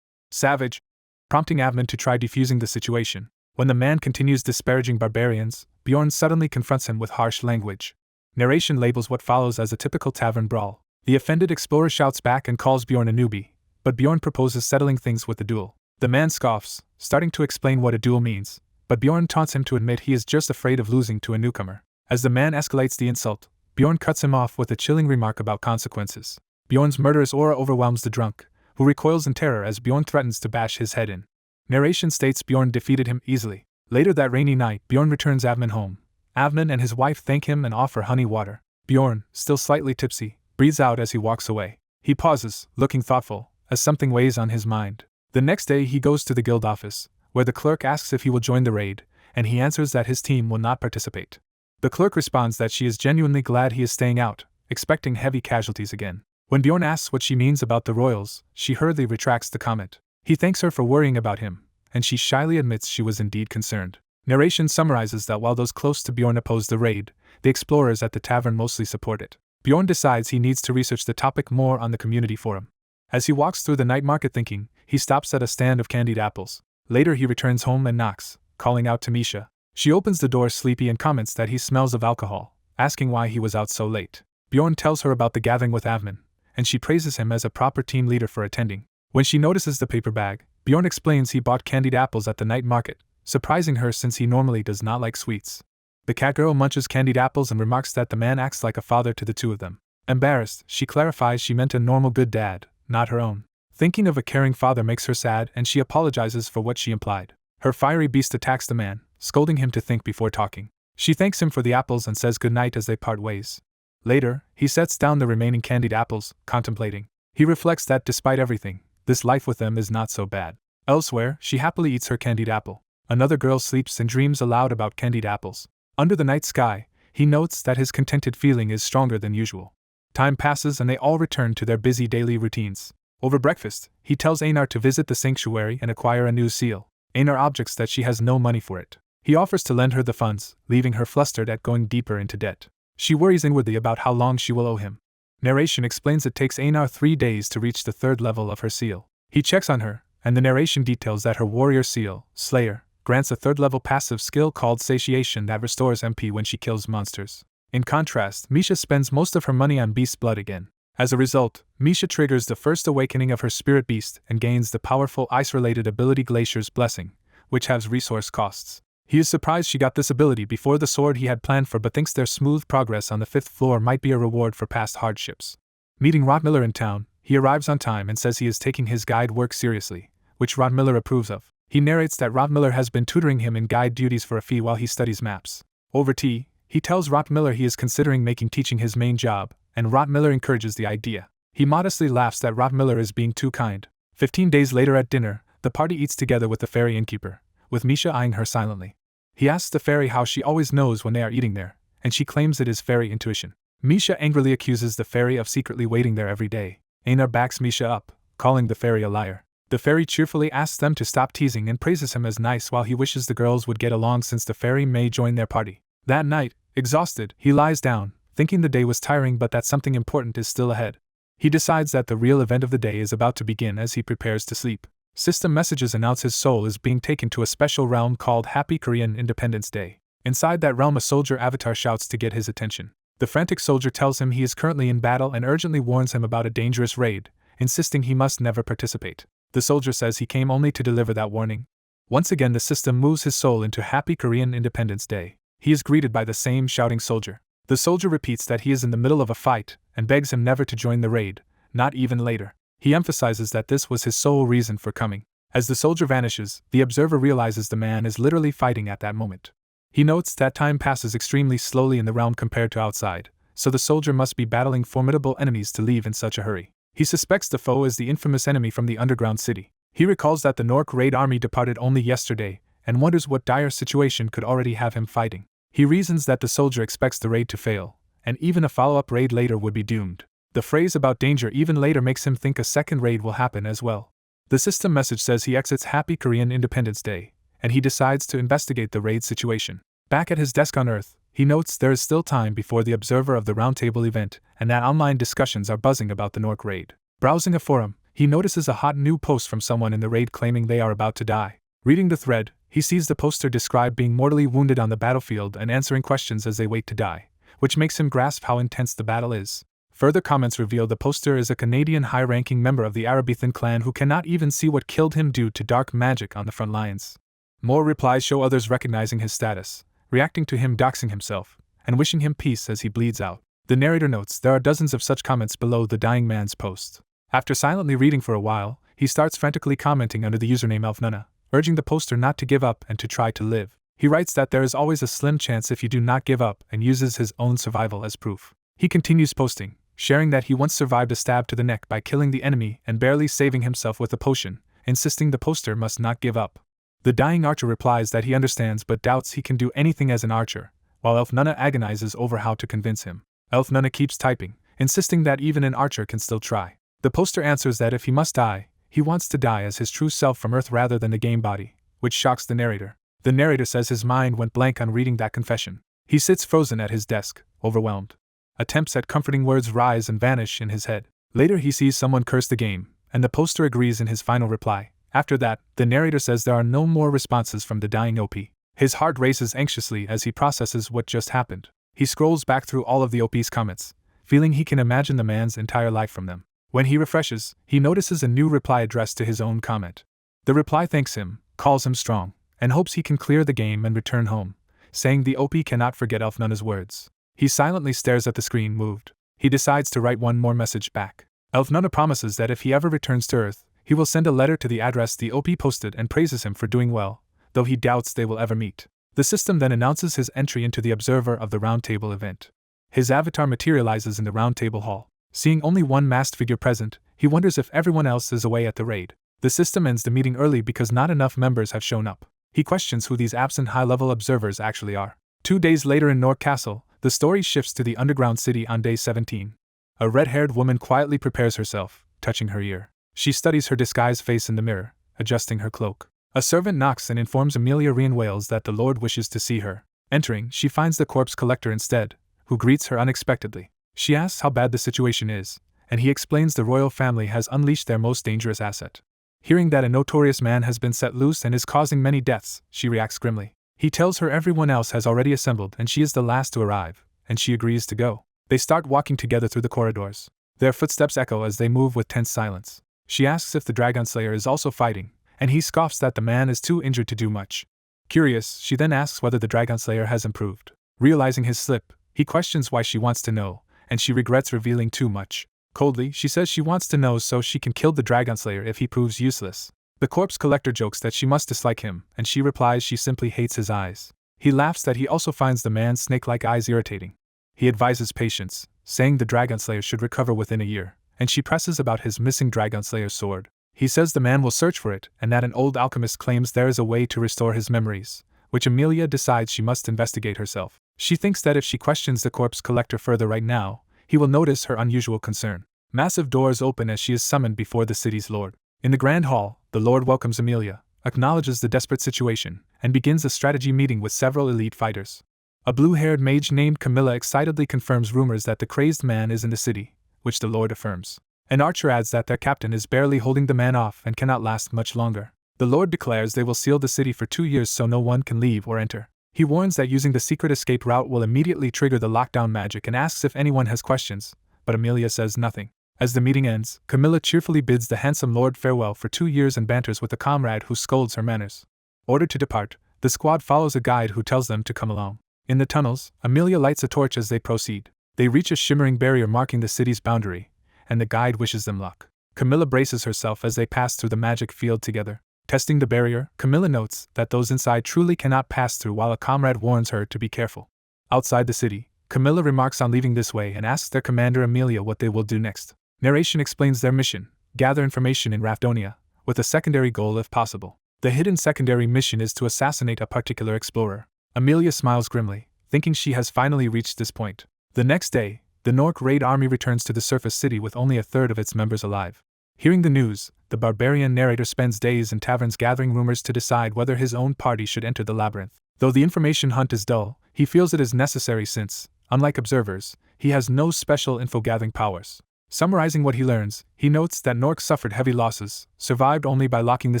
savage, prompting Avman to try defusing the situation. When the man continues disparaging barbarians, Bjorn suddenly confronts him with harsh language. Narration labels what follows as a typical tavern brawl. The offended explorer shouts back and calls Bjorn a newbie, but Bjorn proposes settling things with a duel. The man scoffs, starting to explain what a duel means, but Bjorn taunts him to admit he is just afraid of losing to a newcomer. As the man escalates the insult, Bjorn cuts him off with a chilling remark about consequences. Bjorn's murderous aura overwhelms the drunk, who recoils in terror as Bjorn threatens to bash his head in. Narration states Bjorn defeated him easily. Later that rainy night, Bjorn returns Avman home. Avman and his wife thank him and offer honey water. Bjorn, still slightly tipsy, breathes out as he walks away. He pauses, looking thoughtful, as something weighs on his mind. The next day he goes to the guild office, where the clerk asks if he will join the raid, and he answers that his team will not participate. The clerk responds that she is genuinely glad he is staying out, expecting heavy casualties again. When Bjorn asks what she means about the royals, she hurriedly retracts the comment. He thanks her for worrying about him, and she shyly admits she was indeed concerned. Narration summarizes that while those close to Bjorn oppose the raid, the explorers at the tavern mostly support it. Bjorn decides he needs to research the topic more on the community forum. As he walks through the night market thinking, he stops at a stand of candied apples. Later he returns home and knocks, calling out to Misha. She opens the door sleepy and comments that he smells of alcohol, asking why he was out so late. Bjorn tells her about the gathering with Avman, and she praises him as a proper team leader for attending. When she notices the paper bag, Bjorn explains he bought candied apples at the night market, surprising her since he normally does not like sweets. The catgirl munches candied apples and remarks that the man acts like a father to the two of them. Embarrassed, she clarifies she meant a normal good dad, not her own. Thinking of a caring father makes her sad and she apologizes for what she implied. Her fiery beast attacks the man, scolding him to think before talking. She thanks him for the apples and says goodnight as they part ways. Later, he sets down the remaining candied apples, contemplating. He reflects that despite everything, this life with them is not so bad. Elsewhere, she happily eats her candied apple. Another girl sleeps and dreams aloud about candied apples. Under the night sky, he notes that his contented feeling is stronger than usual. Time passes and they all return to their busy daily routines. Over breakfast, he tells Anar to visit the sanctuary and acquire a new seal. Anar objects that she has no money for it. He offers to lend her the funds, leaving her flustered at going deeper into debt. She worries inwardly about how long she will owe him. Narration explains it takes Anar 3 days to reach the 3rd level of her seal. He checks on her, and the narration details that her warrior seal, Slayer, grants a 3rd level passive skill called Satiation that restores MP when she kills monsters. In contrast, Misha spends most of her money on beast blood again. As a result, Misha triggers the first awakening of her spirit beast and gains the powerful ice-related ability Glacier's Blessing, which has resource costs. He is surprised she got this ability before the sword he had planned for but thinks their smooth progress on the 5th floor might be a reward for past hardships. Meeting Rottmiller in town, he arrives on time and says he is taking his guide work seriously, which Rottmiller approves of. He narrates that Rottmiller has been tutoring him in guide duties for a fee while he studies maps. Over tea, he tells Rottmiller he is considering making teaching his main job, and Rottmiller encourages the idea. He modestly laughs that Rottmiller is being too kind. 15 days later at dinner, the party eats together with the fairy innkeeper, with Misha eyeing her silently. He asks the fairy how she always knows when they are eating there, and she claims it is fairy intuition. Misha angrily accuses the fairy of secretly waiting there every day. Anar backs Misha up, calling the fairy a liar. The fairy cheerfully asks them to stop teasing and praises him as nice while he wishes the girls would get along since the fairy may join their party. That night, exhausted, he lies down, thinking the day was tiring but that something important is still ahead. He decides that the real event of the day is about to begin as he prepares to sleep. System messages announce his soul is being taken to a special realm called Happy Korean Independence Day. Inside that realm, a soldier avatar shouts to get his attention. The frantic soldier tells him he is currently in battle and urgently warns him about a dangerous raid, insisting he must never participate. The soldier says he came only to deliver that warning. Once again, the system moves his soul into Happy Korean Independence Day. He is greeted by the same shouting soldier. The soldier repeats that he is in the middle of a fight and begs him never to join the raid, not even later. He emphasizes that this was his sole reason for coming. As the soldier vanishes, the observer realizes the man is literally fighting at that moment. He notes that time passes extremely slowly in the realm compared to outside, so the soldier must be battling formidable enemies to leave in such a hurry. He suspects the foe is the infamous enemy from the underground city. He recalls that the Nork raid army departed only yesterday, and wonders what dire situation could already have him fighting. He reasons that the soldier expects the raid to fail, and even a follow-up raid later would be doomed. The phrase about danger even later makes him think a second raid will happen as well. The system message says he exits Happy Korean Independence Day, and he decides to investigate the raid situation. Back at his desk on Earth, he notes there is still time before the observer of the roundtable event, and that online discussions are buzzing about the Nork raid. Browsing a forum, he notices a hot new post from someone in the raid claiming they are about to die. Reading the thread, he sees the poster describe being mortally wounded on the battlefield and answering questions as they wait to die, which makes him grasp how intense the battle is. Further comments reveal the poster is a Canadian high-ranking member of the Arabian clan who cannot even see what killed him due to dark magic on the front lines. More replies show others recognizing his status, reacting to him doxing himself, and wishing him peace as he bleeds out. The narrator notes there are dozens of such comments below the dying man's post. After silently reading for a while, he starts frantically commenting under the username Elfnuna, urging the poster not to give up and to try to live. He writes that there is always a slim chance if you do not give up and uses his own survival as proof. He continues posting, sharing that he once survived a stab to the neck by killing the enemy and barely saving himself with a potion, insisting the poster must not give up. The dying archer replies that he understands but doubts he can do anything as an archer, while Elfnuna agonizes over how to convince him. Elfnuna keeps typing, insisting that even an archer can still try. The poster answers that if he must die, he wants to die as his true self from Earth rather than the game body, which shocks the narrator. The narrator says his mind went blank on reading that confession. He sits frozen at his desk, overwhelmed. Attempts at comforting words rise and vanish in his head. Later he sees someone curse the game, and the poster agrees in his final reply. After that, the narrator says there are no more responses from the dying OP. His heart races anxiously as he processes what just happened. He scrolls back through all of the OP's comments, feeling he can imagine the man's entire life from them. When he refreshes, he notices a new reply addressed to his own comment. The reply thanks him, calls him strong, and hopes he can clear the game and return home, saying the OP cannot forget Elfnuna's words. He silently stares at the screen, moved. He decides to write one more message back. Elfnuna promises that if he ever returns to Earth, he will send a letter to the address the OP posted and praises him for doing well, though he doubts they will ever meet. The system then announces his entry into the observer of the Roundtable event. His avatar materializes in the Roundtable hall. Seeing only one masked figure present, he wonders if everyone else is away at the raid. The system ends the meeting early because not enough members have shown up. He questions who these absent high-level observers actually are. 2 days later in Nork Castle, the story shifts to the underground city on day 17. A red-haired woman quietly prepares herself, touching her ear. She studies her disguised face in the mirror, adjusting her cloak. A servant knocks and informs Amelia Rian Wales that the Lord wishes to see her. Entering, she finds the corpse collector instead, who greets her unexpectedly. She asks how bad the situation is, and he explains the royal family has unleashed their most dangerous asset. Hearing that a notorious man has been set loose and is causing many deaths, she reacts grimly. He tells her everyone else has already assembled and she is the last to arrive, and she agrees to go. They start walking together through the corridors. Their footsteps echo as they move with tense silence. She asks if the Dragon Slayer is also fighting, and he scoffs that the man is too injured to do much. Curious, she then asks whether the Dragon Slayer has improved. Realizing his slip, he questions why she wants to know, and she regrets revealing too much. Coldly, she says she wants to know so she can kill the Dragon Slayer if he proves useless. The corpse collector jokes that she must dislike him, and she replies she simply hates his eyes. He laughs that he also finds the man's snake-like eyes irritating. He advises patience, saying the Dragon Slayer should recover within a year, and she presses about his missing Dragon Slayer's sword. He says the man will search for it and that an old alchemist claims there is a way to restore his memories, which Amelia decides she must investigate herself. She thinks that if she questions the corpse collector further right now, he will notice her unusual concern. Massive doors open as she is summoned before the city's lord. In the grand hall, the lord welcomes Amelia, acknowledges the desperate situation, and begins a strategy meeting with several elite fighters. A blue-haired mage named Camilla excitedly confirms rumors that the crazed man is in the city, which the lord affirms. An archer adds that their captain is barely holding the man off and cannot last much longer. The lord declares they will seal the city for 2 years so no one can leave or enter. He warns that using the secret escape route will immediately trigger the lockdown magic and asks if anyone has questions, but Amelia says nothing. As the meeting ends, Camilla cheerfully bids the handsome lord farewell for 2 years and banters with a comrade who scolds her manners. Ordered to depart, the squad follows a guide who tells them to come along. In the tunnels, Amelia lights a torch as they proceed. They reach a shimmering barrier marking the city's boundary, and the guide wishes them luck. Camilla braces herself as they pass through the magic field together. Testing the barrier, Camilla notes that those inside truly cannot pass through while a comrade warns her to be careful. Outside the city, Camilla remarks on leaving this way and asks their commander Amelia what they will do next. Narration explains their mission: gather information in Raponia, with a secondary goal if possible. The hidden secondary mission is to assassinate a particular explorer. Amelia smiles grimly, thinking she has finally reached this point. The next day, the Nork raid army returns to the surface city with only a third of its members alive. Hearing the news, the Barbarian narrator spends days in taverns gathering rumors to decide whether his own party should enter the labyrinth. Though the information hunt is dull, he feels it is necessary since, unlike observers, he has no special info-gathering powers. Summarizing what he learns, he notes that Nork suffered heavy losses, survived only by locking the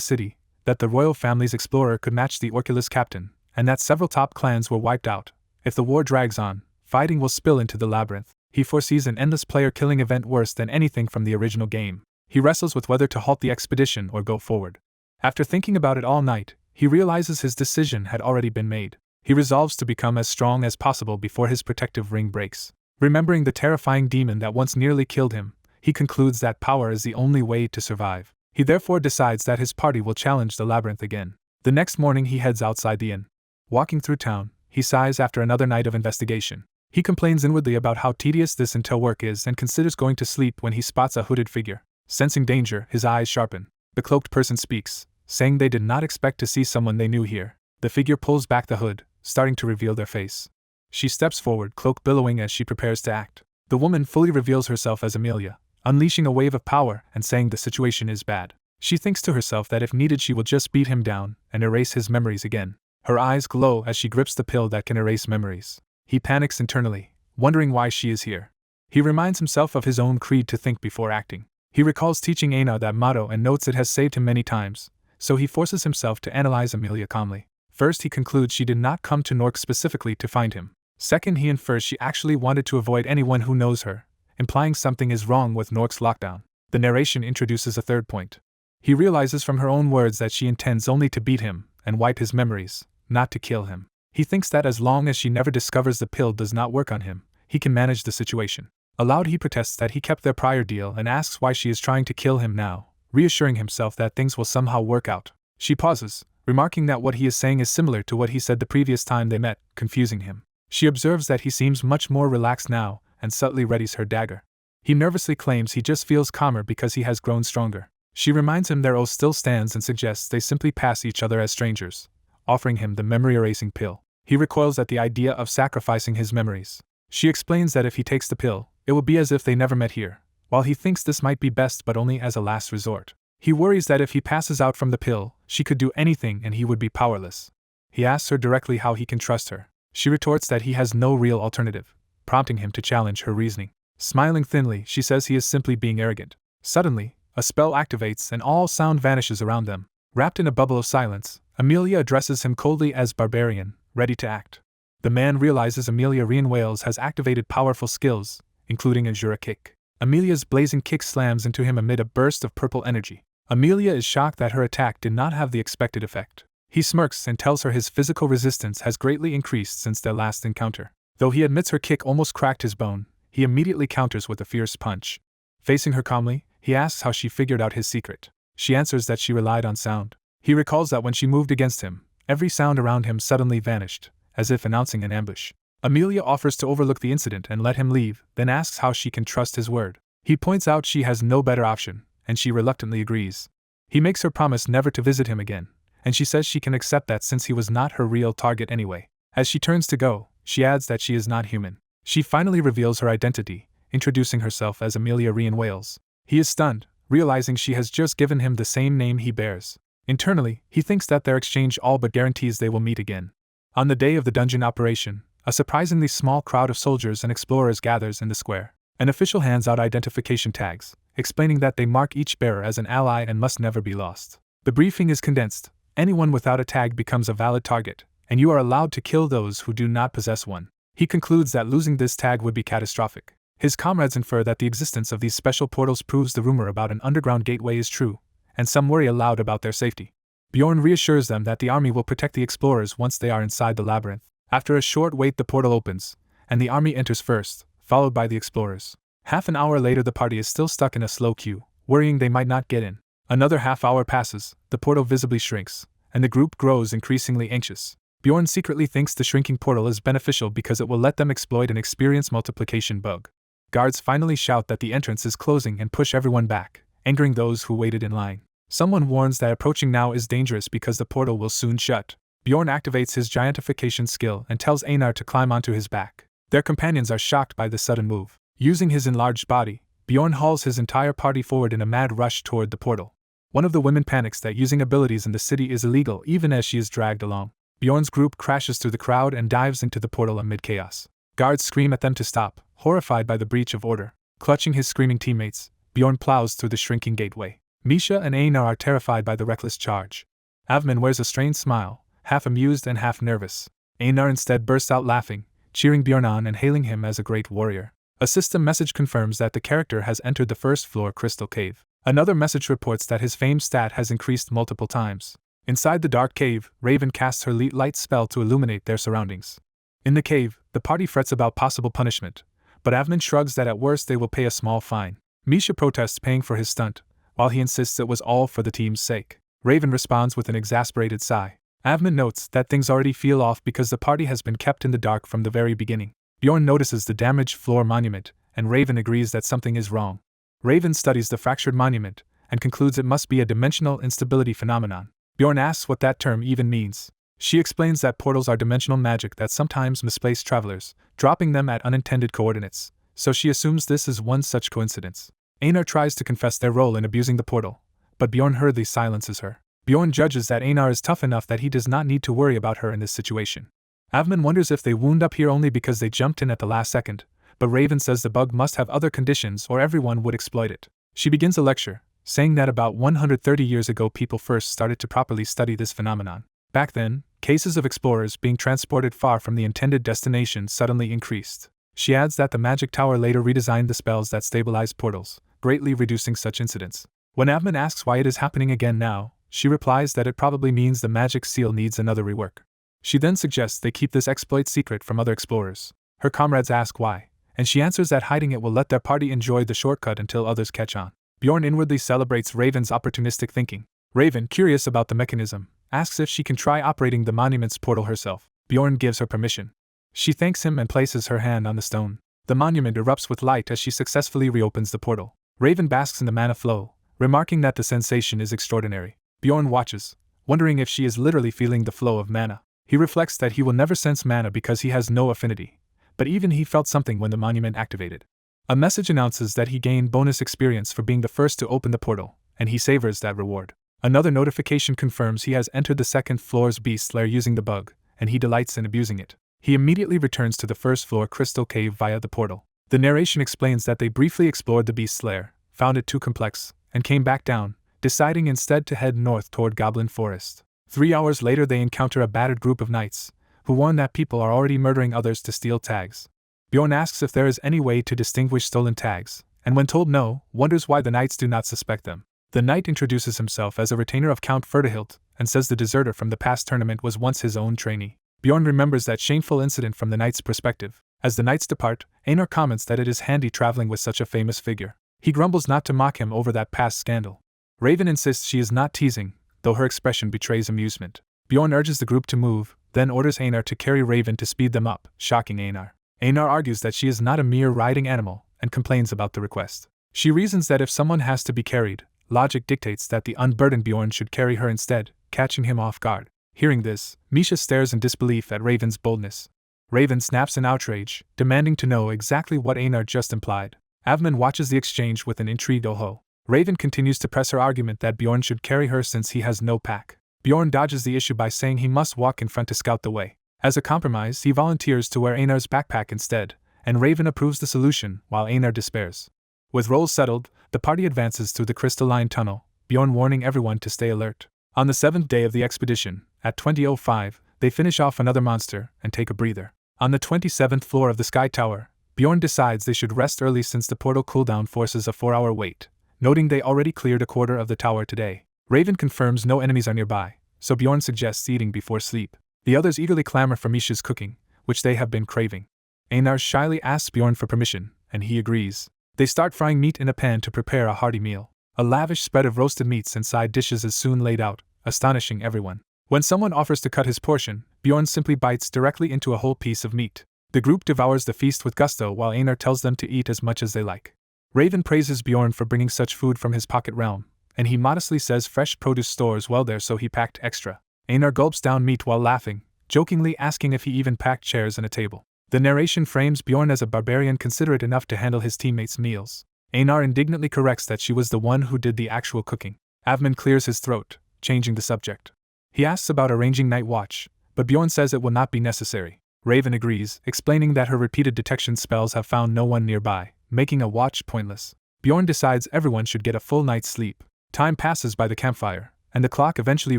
city, that the royal family's explorer could match the Orculus captain, and that several top clans were wiped out. If the war drags on, fighting will spill into the labyrinth. He foresees an endless player-killing event worse than anything from the original game. He wrestles with whether to halt the expedition or go forward. After thinking about it all night, he realizes his decision had already been made. He resolves to become as strong as possible before his protective ring breaks. Remembering the terrifying demon that once nearly killed him, he concludes that power is the only way to survive. He therefore decides that his party will challenge the labyrinth again. The next morning he heads outside the inn. Walking through town, he sighs after another night of investigation. He complains inwardly about how tedious this intel work is and considers going to sleep when he spots a hooded figure. Sensing danger, his eyes sharpen. The cloaked person speaks, saying they did not expect to see someone they knew here. The figure pulls back the hood, starting to reveal their face. She steps forward, cloak billowing as she prepares to act. The woman fully reveals herself as Amelia, unleashing a wave of power and saying the situation is bad. She thinks to herself that if needed she will just beat him down and erase his memories again. Her eyes glow as she grips the pill that can erase memories. He panics internally, wondering why she is here. He reminds himself of his own creed to think before acting. He recalls teaching Anar that motto and notes it has saved him many times, so he forces himself to analyze Amelia calmly. First, he concludes she did not come to Nork specifically to find him. Second, he infers she actually wanted to avoid anyone who knows her, implying something is wrong with Nork's lockdown. The narration introduces a third point. He realizes from her own words that she intends only to beat him and wipe his memories, not to kill him. He thinks that as long as she never discovers the pill does not work on him, he can manage the situation. Aloud he protests that he kept their prior deal and asks why she is trying to kill him now, reassuring himself that things will somehow work out. She pauses, remarking that what he is saying is similar to what he said the previous time they met, confusing him. She observes that he seems much more relaxed now and subtly readies her dagger. He nervously claims he just feels calmer because he has grown stronger. She reminds him their oath still stands and suggests they simply pass each other as strangers, offering him the memory-erasing pill. He recoils at the idea of sacrificing his memories. She explains that if he takes the pill, it will be as if they never met here. While he thinks this might be best but only as a last resort, he worries that if he passes out from the pill, she could do anything and he would be powerless. He asks her directly how he can trust her. She retorts that he has no real alternative, prompting him to challenge her reasoning. Smiling thinly, she says he is simply being arrogant. Suddenly, a spell activates and all sound vanishes around them. Wrapped in a bubble of silence, Amelia addresses him coldly as Barbarian, ready to act. The man realizes Amelia Rian Wales has activated powerful skills, including a Jura kick. Amelia's blazing kick slams into him amid a burst of purple energy. Amelia is shocked that her attack did not have the expected effect. He smirks and tells her his physical resistance has greatly increased since their last encounter. Though he admits her kick almost cracked his bone, he immediately counters with a fierce punch. Facing her calmly, he asks how she figured out his secret. She answers that she relied on sound. He recalls that when she moved against him, every sound around him suddenly vanished, as if announcing an ambush. Amelia offers to overlook the incident and let him leave, then asks how she can trust his word. He points out she has no better option, and she reluctantly agrees. He makes her promise never to visit him again, and she says she can accept that since he was not her real target anyway. As she turns to go, she adds that she is not human. She finally reveals her identity, introducing herself as Amelia Rian Wales. He is stunned, realizing she has just given him the same name he bears. Internally, he thinks that their exchange all but guarantees they will meet again. On the day of the dungeon operation, a surprisingly small crowd of soldiers and explorers gathers in the square. An official hands out identification tags, explaining that they mark each bearer as an ally and must never be lost. The briefing is condensed. Anyone without a tag becomes a valid target, and you are allowed to kill those who do not possess one. He concludes that losing this tag would be catastrophic. His comrades infer that the existence of these special portals proves the rumor about an underground gateway is true, and some worry aloud about their safety. Bjorn reassures them that the army will protect the explorers once they are inside the labyrinth. After a short wait, the portal opens, and the army enters first, followed by the explorers. Half an hour later, the party is still stuck in a slow queue, worrying they might not get in. Another half hour passes, the portal visibly shrinks, and the group grows increasingly anxious. Bjorn secretly thinks the shrinking portal is beneficial because it will let them exploit an experience multiplication bug. Guards finally shout that the entrance is closing and push everyone back, angering those who waited in line. Someone warns that approaching now is dangerous because the portal will soon shut. Bjorn activates his giantification skill and tells Anar to climb onto his back. Their companions are shocked by this sudden move. Using his enlarged body, Bjorn hauls his entire party forward in a mad rush toward the portal. One of the women panics that using abilities in the city is illegal even as she is dragged along. Bjorn's group crashes through the crowd and dives into the portal amid chaos. Guards scream at them to stop, horrified by the breach of order. Clutching his screaming teammates, Bjorn plows through the shrinking gateway. Misha and Anar are terrified by the reckless charge. Avman wears a strained smile, half amused and half nervous. Anar instead bursts out laughing, cheering Bjorn on and hailing him as a great warrior. A system message confirms that the character has entered the first-floor crystal cave. Another message reports that his fame stat has increased multiple times. Inside the dark cave, Raven casts her light spell to illuminate their surroundings. In the cave, the party frets about possible punishment, but Avman shrugs that at worst they will pay a small fine. Misha protests paying for his stunt, while he insists it was all for the team's sake. Raven responds with an exasperated sigh. Avman notes that things already feel off because the party has been kept in the dark from the very beginning. Bjorn notices the damaged floor monument, and Raven agrees that something is wrong. Raven studies the fractured monument, and concludes it must be a dimensional instability phenomenon. Bjorn asks what that term even means. She explains that portals are dimensional magic that sometimes misplace travelers, dropping them at unintended coordinates, so she assumes this is one such coincidence. Anar tries to confess their role in abusing the portal, but Bjorn hurriedly silences her. Bjorn judges that Anar is tough enough that he does not need to worry about her in this situation. Avman wonders if they wound up here only because they jumped in at the last second, but Raven says the bug must have other conditions or everyone would exploit it. She begins a lecture, saying that about 130 years ago people first started to properly study this phenomenon. Back then, cases of explorers being transported far from the intended destination suddenly increased. She adds that the magic tower later redesigned the spells that stabilized portals, greatly reducing such incidents. When Avman asks why it is happening again now, she replies that it probably means the magic seal needs another rework. She then suggests they keep this exploit secret from other explorers. Her comrades ask why, and she answers that hiding it will let their party enjoy the shortcut until others catch on. Bjorn inwardly celebrates Raven's opportunistic thinking. Raven, curious about the mechanism, asks if she can try operating the monument's portal herself. Bjorn gives her permission. She thanks him and places her hand on the stone. The monument erupts with light as she successfully reopens the portal. Raven basks in the mana flow, remarking that the sensation is extraordinary. Bjorn watches, wondering if she is literally feeling the flow of mana. He reflects that he will never sense mana because he has no affinity, but even he felt something when the monument activated. A message announces that he gained bonus experience for being the first to open the portal, and he savors that reward. Another notification confirms he has entered the second floor's beast lair using the bug, and he delights in abusing it. He immediately returns to the first floor crystal cave via the portal. The narration explains that they briefly explored the beast's lair, found it too complex, and came back down, deciding instead to head north toward Goblin Forest. 3 hours later they encounter a battered group of knights, who warn that people are already murdering others to steal tags. Bjorn asks if there is any way to distinguish stolen tags, and when told no, wonders why the knights do not suspect them. The knight introduces himself as a retainer of Count Fertihilt, and says the deserter from the past tournament was once his own trainee. Bjorn remembers that shameful incident from the knight's perspective. As the knights depart, Anar comments that it is handy traveling with such a famous figure. He grumbles not to mock him over that past scandal. Raven insists she is not teasing, though her expression betrays amusement. Bjorn urges the group to move, then orders Anar to carry Raven to speed them up, shocking Anar. Anar argues that she is not a mere riding animal, and complains about the request. She reasons that if someone has to be carried, logic dictates that the unburdened Bjorn should carry her instead, catching him off guard. Hearing this, Misha stares in disbelief at Raven's boldness. Raven snaps in outrage, demanding to know exactly what Anar just implied. Avman watches the exchange with an intrigued oho. Raven continues to press her argument that Bjorn should carry her since he has no pack. Bjorn dodges the issue by saying he must walk in front to scout the way. As a compromise, he volunteers to wear Anar's backpack instead, and Raven approves the solution while Anar despairs. With roles settled, the party advances through the crystalline tunnel, Bjorn warning everyone to stay alert. On the 7th day of the expedition, at 20:05, they finish off another monster and take a breather. On the 27th floor of the Sky Tower, Bjorn decides they should rest early since the portal cooldown forces a 4-hour wait, noting they already cleared a quarter of the tower today. Raven confirms no enemies are nearby, so Bjorn suggests eating before sleep. The others eagerly clamor for Misha's cooking, which they have been craving. Anar shyly asks Bjorn for permission, and he agrees. They start frying meat in a pan to prepare a hearty meal. A lavish spread of roasted meats and side dishes is soon laid out, astonishing everyone. When someone offers to cut his portion, Bjorn simply bites directly into a whole piece of meat. The group devours the feast with gusto while Anar tells them to eat as much as they like. Raven praises Bjorn for bringing such food from his pocket realm, and he modestly says fresh produce stores well there so he packed extra. Anar gulps down meat while laughing, jokingly asking if he even packed chairs and a table. The narration frames Bjorn as a barbarian considerate enough to handle his teammates' meals. Anar indignantly corrects that she was the one who did the actual cooking. Avman clears his throat, changing the subject. He asks about arranging night watch, but Bjorn says it will not be necessary. Raven agrees, explaining that her repeated detection spells have found no one nearby, making a watch pointless. Bjorn decides everyone should get a full night's sleep. Time passes by the campfire, and the clock eventually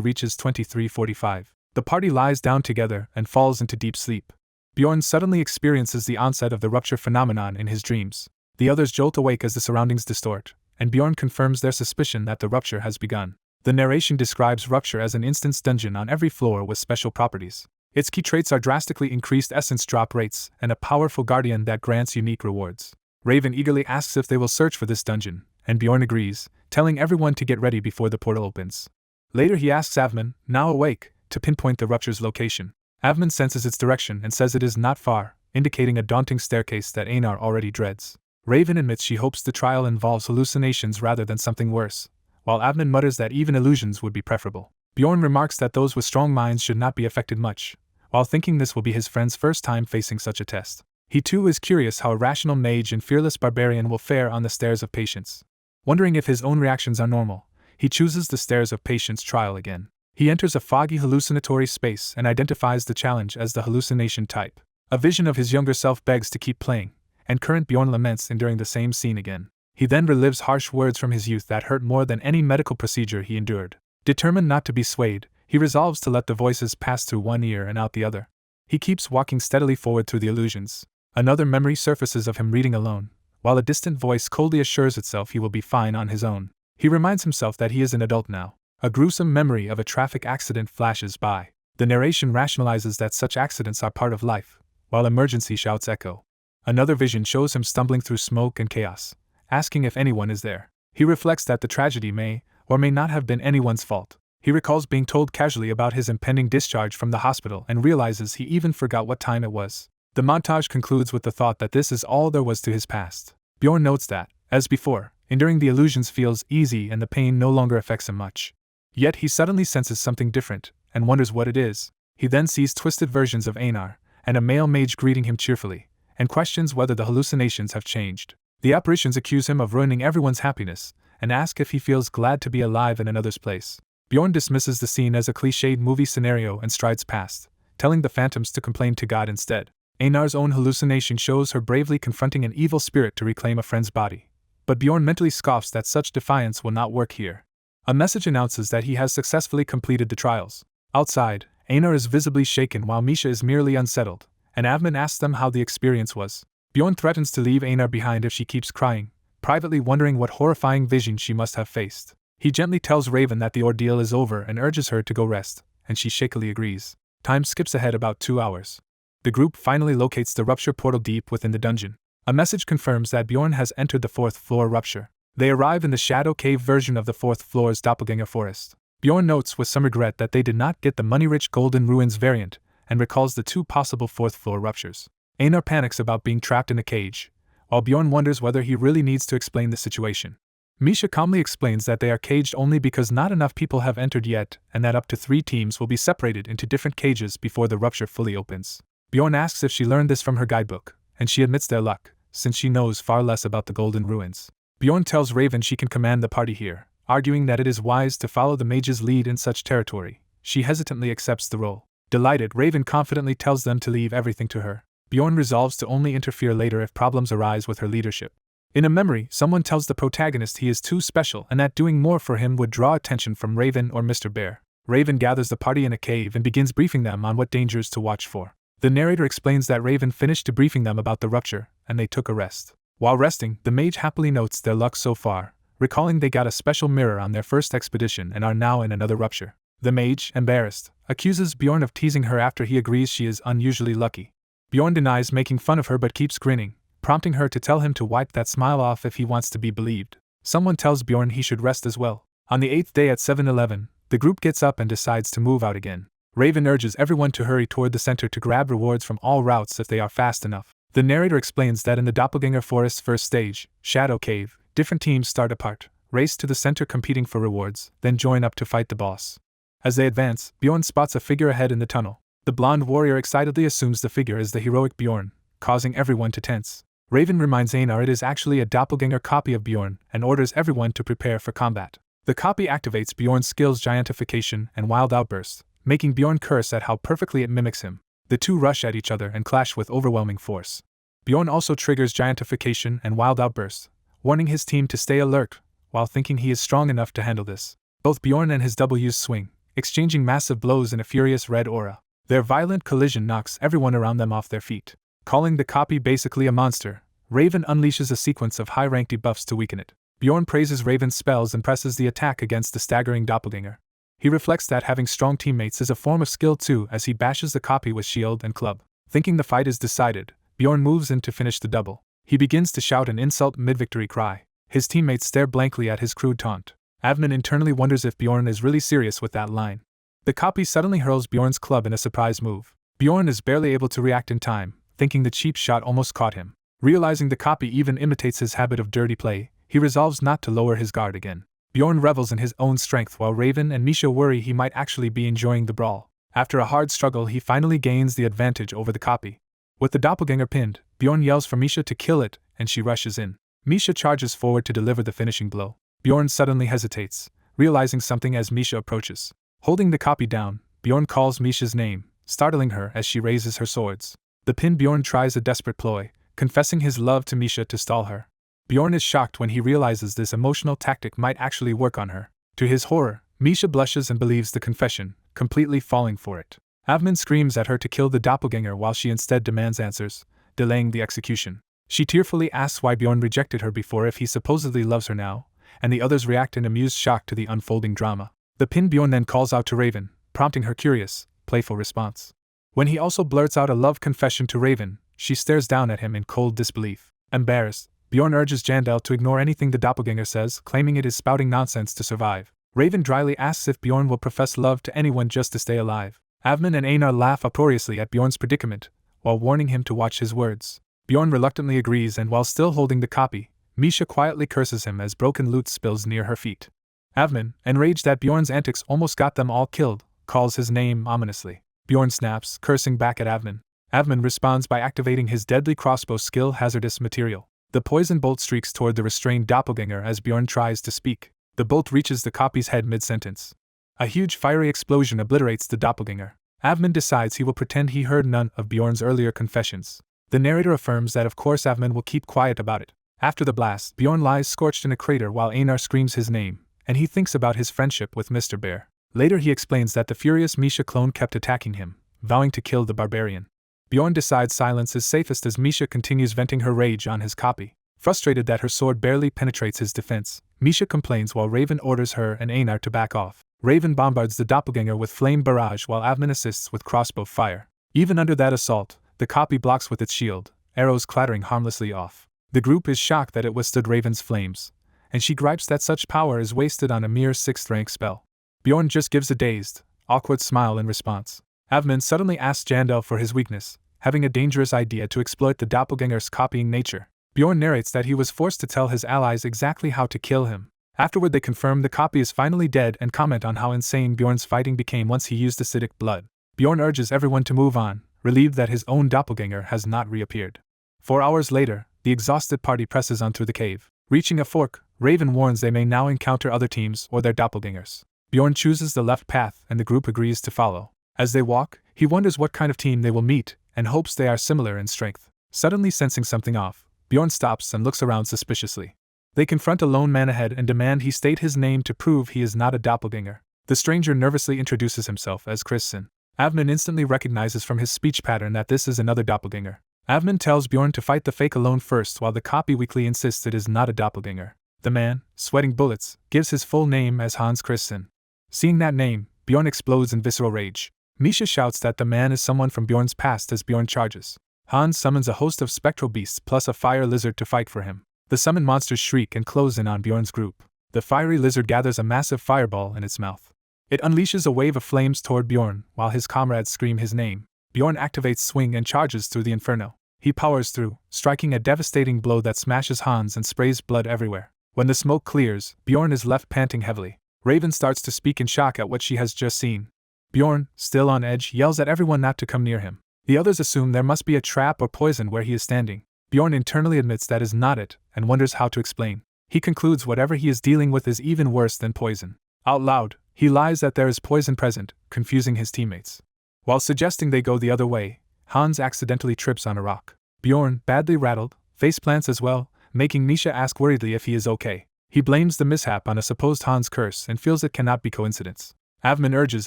reaches 23:45. The party lies down together and falls into deep sleep. Bjorn suddenly experiences the onset of the rupture phenomenon in his dreams. The others jolt awake as the surroundings distort, and Bjorn confirms their suspicion that the rupture has begun. The narration describes rupture as an instance dungeon on every floor with special properties. Its key traits are drastically increased essence drop rates and a powerful guardian that grants unique rewards. Raven eagerly asks if they will search for this dungeon, and Bjorn agrees, telling everyone to get ready before the portal opens. Later he asks Avman, now awake, to pinpoint the rupture's location. Avman senses its direction and says it is not far, indicating a daunting staircase that Anar already dreads. Raven admits she hopes the trial involves hallucinations rather than something worse, while Avman mutters that even illusions would be preferable. Bjorn remarks that those with strong minds should not be affected much, while thinking this will be his friend's first time facing such a test. He too is curious how a rational mage and fearless barbarian will fare on the stairs of patience. Wondering if his own reactions are normal, he chooses the stairs of patience trial again. He enters a foggy hallucinatory space and identifies the challenge as the hallucination type. A vision of his younger self begs to keep playing, and current Bjorn laments enduring the same scene again. He then relives harsh words from his youth that hurt more than any medical procedure he endured. Determined not to be swayed, he resolves to let the voices pass through one ear and out the other. He keeps walking steadily forward through the illusions. Another memory surfaces of him reading alone, while a distant voice coldly assures itself he will be fine on his own. He reminds himself that he is an adult now. A gruesome memory of a traffic accident flashes by. The narration rationalizes that such accidents are part of life, while emergency shouts echo. Another vision shows him stumbling through smoke and chaos, asking if anyone is there. He reflects that the tragedy may or may not have been anyone's fault. He recalls being told casually about his impending discharge from the hospital and realizes he even forgot what time it was. The montage concludes with the thought that this is all there was to his past. Bjorn notes that, as before, enduring the illusions feels easy and the pain no longer affects him much. Yet he suddenly senses something different, and wonders what it is. He then sees twisted versions of Anar, and a male mage greeting him cheerfully, and questions whether the hallucinations have changed. The apparitions accuse him of ruining everyone's happiness, and ask if he feels glad to be alive in another's place. Bjorn dismisses the scene as a cliched movie scenario and strides past, telling the phantoms to complain to God instead. Anar's own hallucination shows her bravely confronting an evil spirit to reclaim a friend's body, but Bjorn mentally scoffs that such defiance will not work here. A message announces that he has successfully completed the trials. Outside, Anar is visibly shaken while Misha is merely unsettled, and Avman asks them how the experience was. Bjorn threatens to leave Anar behind if she keeps crying, privately wondering what horrifying vision she must have faced. He gently tells Raven that the ordeal is over and urges her to go rest, and she shakily agrees. Time skips ahead about 2 hours. The group finally locates the rupture portal deep within the dungeon. A message confirms that Bjorn has entered the 4th floor rupture. They arrive in the shadow cave version of the 4th floor's doppelganger forest. Bjorn notes with some regret that they did not get the money-rich Golden Ruins variant, and recalls the 2 possible 4th floor ruptures. Anar panics about being trapped in a cage, while Bjorn wonders whether he really needs to explain the situation. Misha calmly explains that they are caged only because not enough people have entered yet, and that up to 3 teams will be separated into different cages before the rupture fully opens. Bjorn asks if she learned this from her guidebook, and she admits their luck, since she knows far less about the Golden Ruins. Bjorn tells Raven she can command the party here, arguing that it is wise to follow the mage's lead in such territory. She hesitantly accepts the role. Delighted, Raven confidently tells them to leave everything to her. Bjorn resolves to only interfere later if problems arise with her leadership. In a memory, someone tells the protagonist he is too special and that doing more for him would draw attention from Raven or Mr. Bear. Raven gathers the party in a cave and begins briefing them on what dangers to watch for. The narrator explains that Raven finished debriefing them about the rupture, and they took a rest. While resting, the mage happily notes their luck so far, recalling they got a special mirror on their first expedition and are now in another rupture. The mage, embarrassed, accuses Bjorn of teasing her after he agrees she is unusually lucky. Bjorn denies making fun of her but keeps grinning, prompting her to tell him to wipe that smile off if he wants to be believed. Someone tells Bjorn he should rest as well. On the 8th day at 7:11, the group gets up and decides to move out again. Raven urges everyone to hurry toward the center to grab rewards from all routes if they are fast enough. The narrator explains that in the Doppelganger Forest's first stage, Shadow Cave, different teams start apart, race to the center competing for rewards, then join up to fight the boss. As they advance, Bjorn spots a figure ahead in the tunnel. The blonde warrior excitedly assumes the figure is the heroic Bjorn, causing everyone to tense. Raven reminds Anar it is actually a doppelganger copy of Bjorn and orders everyone to prepare for combat. The copy activates Bjorn's skills giantification and wild outburst, making Bjorn curse at how perfectly it mimics him. The two rush at each other and clash with overwhelming force. Bjorn also triggers giantification and wild outbursts, warning his team to stay alert, while thinking he is strong enough to handle this. Both Bjorn and his W's swing, exchanging massive blows in a furious red aura. Their violent collision knocks everyone around them off their feet. Calling the copy basically a monster, Raven unleashes a sequence of high-ranked debuffs to weaken it. Bjorn praises Raven's spells and presses the attack against the staggering doppelganger. He reflects that having strong teammates is a form of skill too as he bashes the copy with shield and club. Thinking the fight is decided, Bjorn moves in to finish the double. He begins to shout an insult mid-victory cry. His teammates stare blankly at his crude taunt. Avman internally wonders if Bjorn is really serious with that line. The copy suddenly hurls Bjorn's club in a surprise move. Bjorn is barely able to react in time, thinking the cheap shot almost caught him. Realizing the copy even imitates his habit of dirty play, he resolves not to lower his guard again. Bjorn revels in his own strength while Raven and Misha worry he might actually be enjoying the brawl. After a hard struggle, he finally gains the advantage over the copy. With the doppelganger pinned, Bjorn yells for Misha to kill it, and she rushes in. Misha charges forward to deliver the finishing blow. Bjorn suddenly hesitates, realizing something as Misha approaches. Holding the copy down, Bjorn calls Misha's name, startling her as she raises her swords. The pinned Bjorn tries a desperate ploy, confessing his love to Misha to stall her. Bjorn is shocked when he realizes this emotional tactic might actually work on her. To his horror, Misha blushes and believes the confession, completely falling for it. Avman screams at her to kill the doppelganger while she instead demands answers, delaying the execution. She tearfully asks why Bjorn rejected her before if he supposedly loves her now, and the others react in amused shock to the unfolding drama. The pinned Bjorn then calls out to Raven, prompting her curious, playful response. When he also blurts out a love confession to Raven, she stares down at him in cold disbelief. Embarrassed, Bjorn urges Jandel to ignore anything the doppelganger says, claiming it is spouting nonsense to survive. Raven dryly asks if Bjorn will profess love to anyone just to stay alive. Avman and Anar laugh uproariously at Bjorn's predicament, while warning him to watch his words. Bjorn reluctantly agrees, and while still holding the copy, Misha quietly curses him as broken loot spills near her feet. Avman, enraged that Bjorn's antics almost got them all killed, calls his name ominously. Bjorn snaps, cursing back at Avman. Avman responds by activating his deadly crossbow skill, hazardous material. The poison bolt streaks toward the restrained doppelganger as Bjorn tries to speak. The bolt reaches the copy's head mid-sentence. A huge fiery explosion obliterates the doppelganger. Avman decides he will pretend he heard none of Bjorn's earlier confessions. The narrator affirms that of course Avman will keep quiet about it. After the blast, Bjorn lies scorched in a crater while Anar screams his name, and he thinks about his friendship with Mr. Bear. Later he explains that the furious Misha clone kept attacking him, vowing to kill the Barbarian. Bjorn decides silence is safest as Misha continues venting her rage on his copy. Frustrated that her sword barely penetrates his defense, Misha complains while Raven orders her and Anar to back off. Raven bombards the doppelganger with flame barrage while Avman assists with crossbow fire. Even under that assault, the copy blocks with its shield, arrows clattering harmlessly off. The group is shocked that it withstood Raven's flames, and she gripes that such power is wasted on a mere 6th rank spell. Bjorn just gives a dazed, awkward smile in response. Avman suddenly asks Jandel for his weakness, having a dangerous idea to exploit the doppelganger's copying nature. Bjorn narrates that he was forced to tell his allies exactly how to kill him. Afterward they confirm the copy is finally dead and comment on how insane Bjorn's fighting became once he used acidic blood. Bjorn urges everyone to move on, relieved that his own doppelganger has not reappeared. 4 hours later, the exhausted party presses on through the cave. Reaching a fork, Raven warns they may now encounter other teams or their doppelgangers. Bjorn chooses the left path and the group agrees to follow. As they walk, he wonders what kind of team they will meet and hopes they are similar in strength. Suddenly sensing something off, Bjorn stops and looks around suspiciously. They confront a lone man ahead and demand he state his name to prove he is not a doppelganger. The stranger nervously introduces himself as Christian. Avman instantly recognizes from his speech pattern that this is another doppelganger. Avman tells Bjorn to fight the fake alone first while the copy weakly insists it is not a doppelganger. The man, sweating bullets, gives his full name as Hans Christian. Seeing that name, Bjorn explodes in visceral rage. Misha shouts that the man is someone from Bjorn's past as Bjorn charges. Hans summons a host of spectral beasts plus a fire lizard to fight for him. The summoned monsters shriek and close in on Bjorn's group. The fiery lizard gathers a massive fireball in its mouth. It unleashes a wave of flames toward Bjorn while his comrades scream his name. Bjorn activates swing and charges through the inferno. He powers through, striking a devastating blow that smashes Hans and sprays blood everywhere. When the smoke clears, Bjorn is left panting heavily. Raven starts to speak in shock at what she has just seen. Bjorn, still on edge, yells at everyone not to come near him. The others assume there must be a trap or poison where he is standing. Bjorn internally admits that is not it, and wonders how to explain. He concludes whatever he is dealing with is even worse than poison. Out loud, he lies that there is poison present, confusing his teammates. While suggesting they go the other way, Hans accidentally trips on a rock. Bjorn, badly rattled, face plants as well, making Misha ask worriedly if he is okay. He blames the mishap on a supposed Hans curse and feels it cannot be coincidence. Avman urges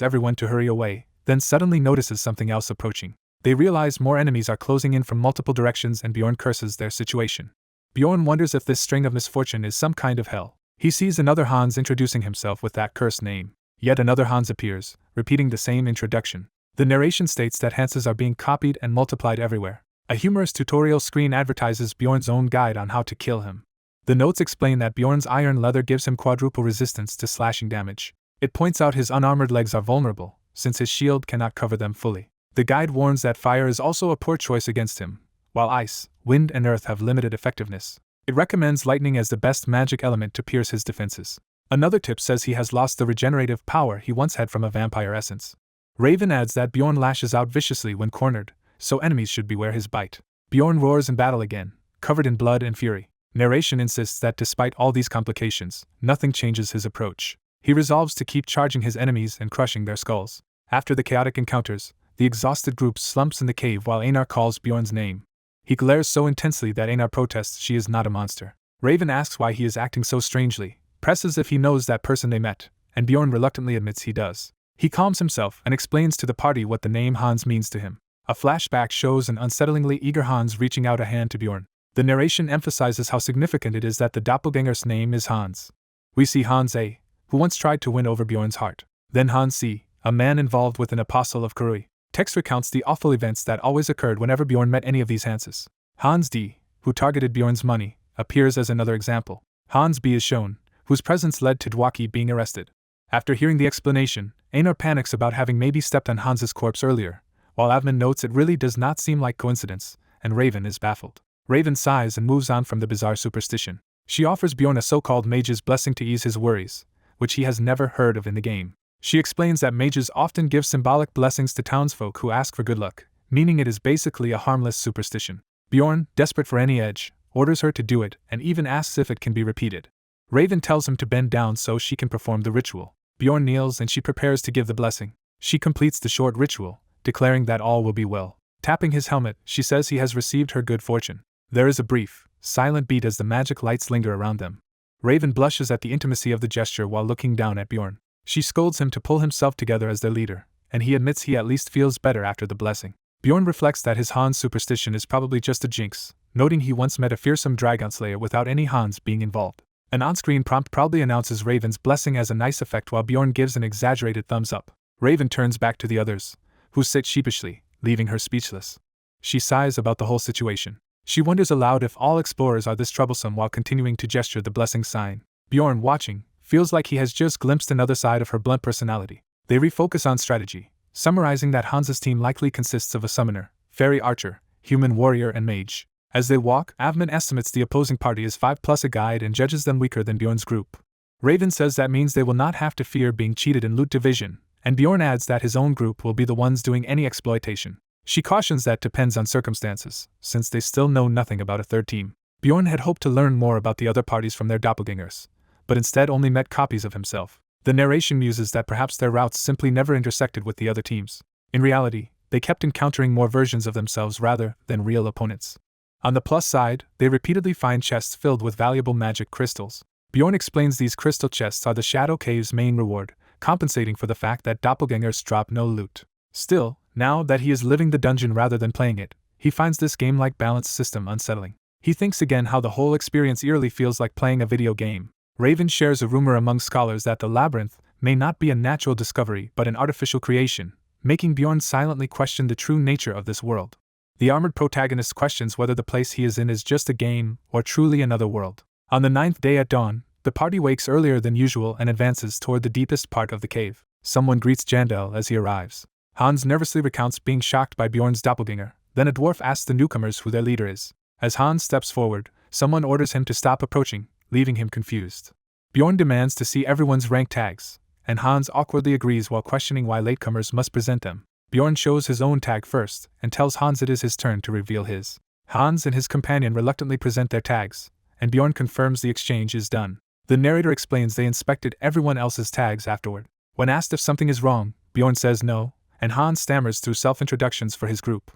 everyone to hurry away, then suddenly notices something else approaching. They realize more enemies are closing in from multiple directions and Bjorn curses their situation. Bjorn wonders if this string of misfortune is some kind of hell. He sees another Hans introducing himself with that cursed name. Yet another Hans appears, repeating the same introduction. The narration states that Hanses are being copied and multiplied everywhere. A humorous tutorial screen advertises Bjorn's own guide on how to kill him. The notes explain that Bjorn's iron leather gives him quadruple resistance to slashing damage. It points out his unarmored legs are vulnerable, since his shield cannot cover them fully. The guide warns that fire is also a poor choice against him, while ice, wind, and earth have limited effectiveness. It recommends lightning as the best magic element to pierce his defenses. Another tip says he has lost the regenerative power he once had from a vampire essence. Raven adds that Bjorn lashes out viciously when cornered, so enemies should beware his bite. Bjorn roars in battle again, covered in blood and fury. Narration insists that despite all these complications, nothing changes his approach. He resolves to keep charging his enemies and crushing their skulls. After the chaotic encounters, the exhausted group slumps in the cave while Anar calls Bjorn's name. He glares so intensely that Anar protests she is not a monster. Raven asks why he is acting so strangely, presses if he knows that person they met, and Bjorn reluctantly admits he does. He calms himself and explains to the party what the name Hans means to him. A flashback shows an unsettlingly eager Hans reaching out a hand to Bjorn. The narration emphasizes how significant it is that the doppelganger's name is Hans. We see Hans A, who once tried to win over Bjorn's heart. Then Hans C, a man involved with an apostle of Karui. Text recounts the awful events that always occurred whenever Bjorn met any of these Hanses. Hans D, who targeted Bjorn's money, appears as another example. Hans B is shown, whose presence led to Dwaki being arrested. After hearing the explanation, Anar panics about having maybe stepped on Hans's corpse earlier, while Avman notes it really does not seem like coincidence, and Raven is baffled. Raven sighs and moves on from the bizarre superstition. She offers Bjorn a so-called mage's blessing to ease his worries, which he has never heard of in the game. She explains that mages often give symbolic blessings to townsfolk who ask for good luck, meaning it is basically a harmless superstition. Bjorn, desperate for any edge, orders her to do it and even asks if it can be repeated. Raven tells him to bend down so she can perform the ritual. Bjorn kneels and she prepares to give the blessing. She completes the short ritual, declaring that all will be well. Tapping his helmet, she says he has received her good fortune. There is a brief, silent beat as the magic lights linger around them. Raven blushes at the intimacy of the gesture while looking down at Bjorn. She scolds him to pull himself together as their leader, and he admits he at least feels better after the blessing. Bjorn reflects that his Hans superstition is probably just a jinx, noting he once met a fearsome dragon slayer without any Hans being involved. An on-screen prompt proudly announces Raven's blessing as a nice effect while Bjorn gives an exaggerated thumbs up. Raven turns back to the others, who sit sheepishly, leaving her speechless. She sighs about the whole situation. She wonders aloud if all explorers are this troublesome while continuing to gesture the blessing sign. Bjorn, watching, feels like he has just glimpsed another side of her blunt personality. They refocus on strategy, summarizing that Hans's team likely consists of a summoner, fairy archer, human warrior, and mage. As they walk, Avman estimates the opposing party is 5 plus a guide and judges them weaker than Bjorn's group. Raven says that means they will not have to fear being cheated in loot division, and Bjorn adds that his own group will be the ones doing any exploitation. She cautions that depends on circumstances, since they still know nothing about a third team. Bjorn had hoped to learn more about the other parties from their doppelgangers, but instead only met copies of himself. The narration muses that perhaps their routes simply never intersected with the other teams. In reality, they kept encountering more versions of themselves rather than real opponents. On the plus side, they repeatedly find chests filled with valuable magic crystals. Bjorn explains these crystal chests are the Shadow Cave's main reward, compensating for the fact that doppelgangers drop no loot. Still, now that he is living the dungeon rather than playing it, he finds this game-like balance system unsettling. He thinks again how the whole experience eerily feels like playing a video game. Raven shares a rumor among scholars that the labyrinth may not be a natural discovery but an artificial creation, making Bjorn silently question the true nature of this world. The armored protagonist questions whether the place he is in is just a game or truly another world. On the 9th day at dawn, the party wakes earlier than usual and advances toward the deepest part of the cave. Someone greets Jandel as he arrives. Hans nervously recounts being shocked by Bjorn's doppelganger, then a dwarf asks the newcomers who their leader is. As Hans steps forward, someone orders him to stop approaching, leaving him confused. Bjorn demands to see everyone's rank tags, and Hans awkwardly agrees while questioning why latecomers must present them. Bjorn shows his own tag first, and tells Hans it is his turn to reveal his. Hans and his companion reluctantly present their tags, and Bjorn confirms the exchange is done. The narrator explains they inspected everyone else's tags afterward. When asked if something is wrong, Bjorn says no, and Hans stammers through self-introductions for his group.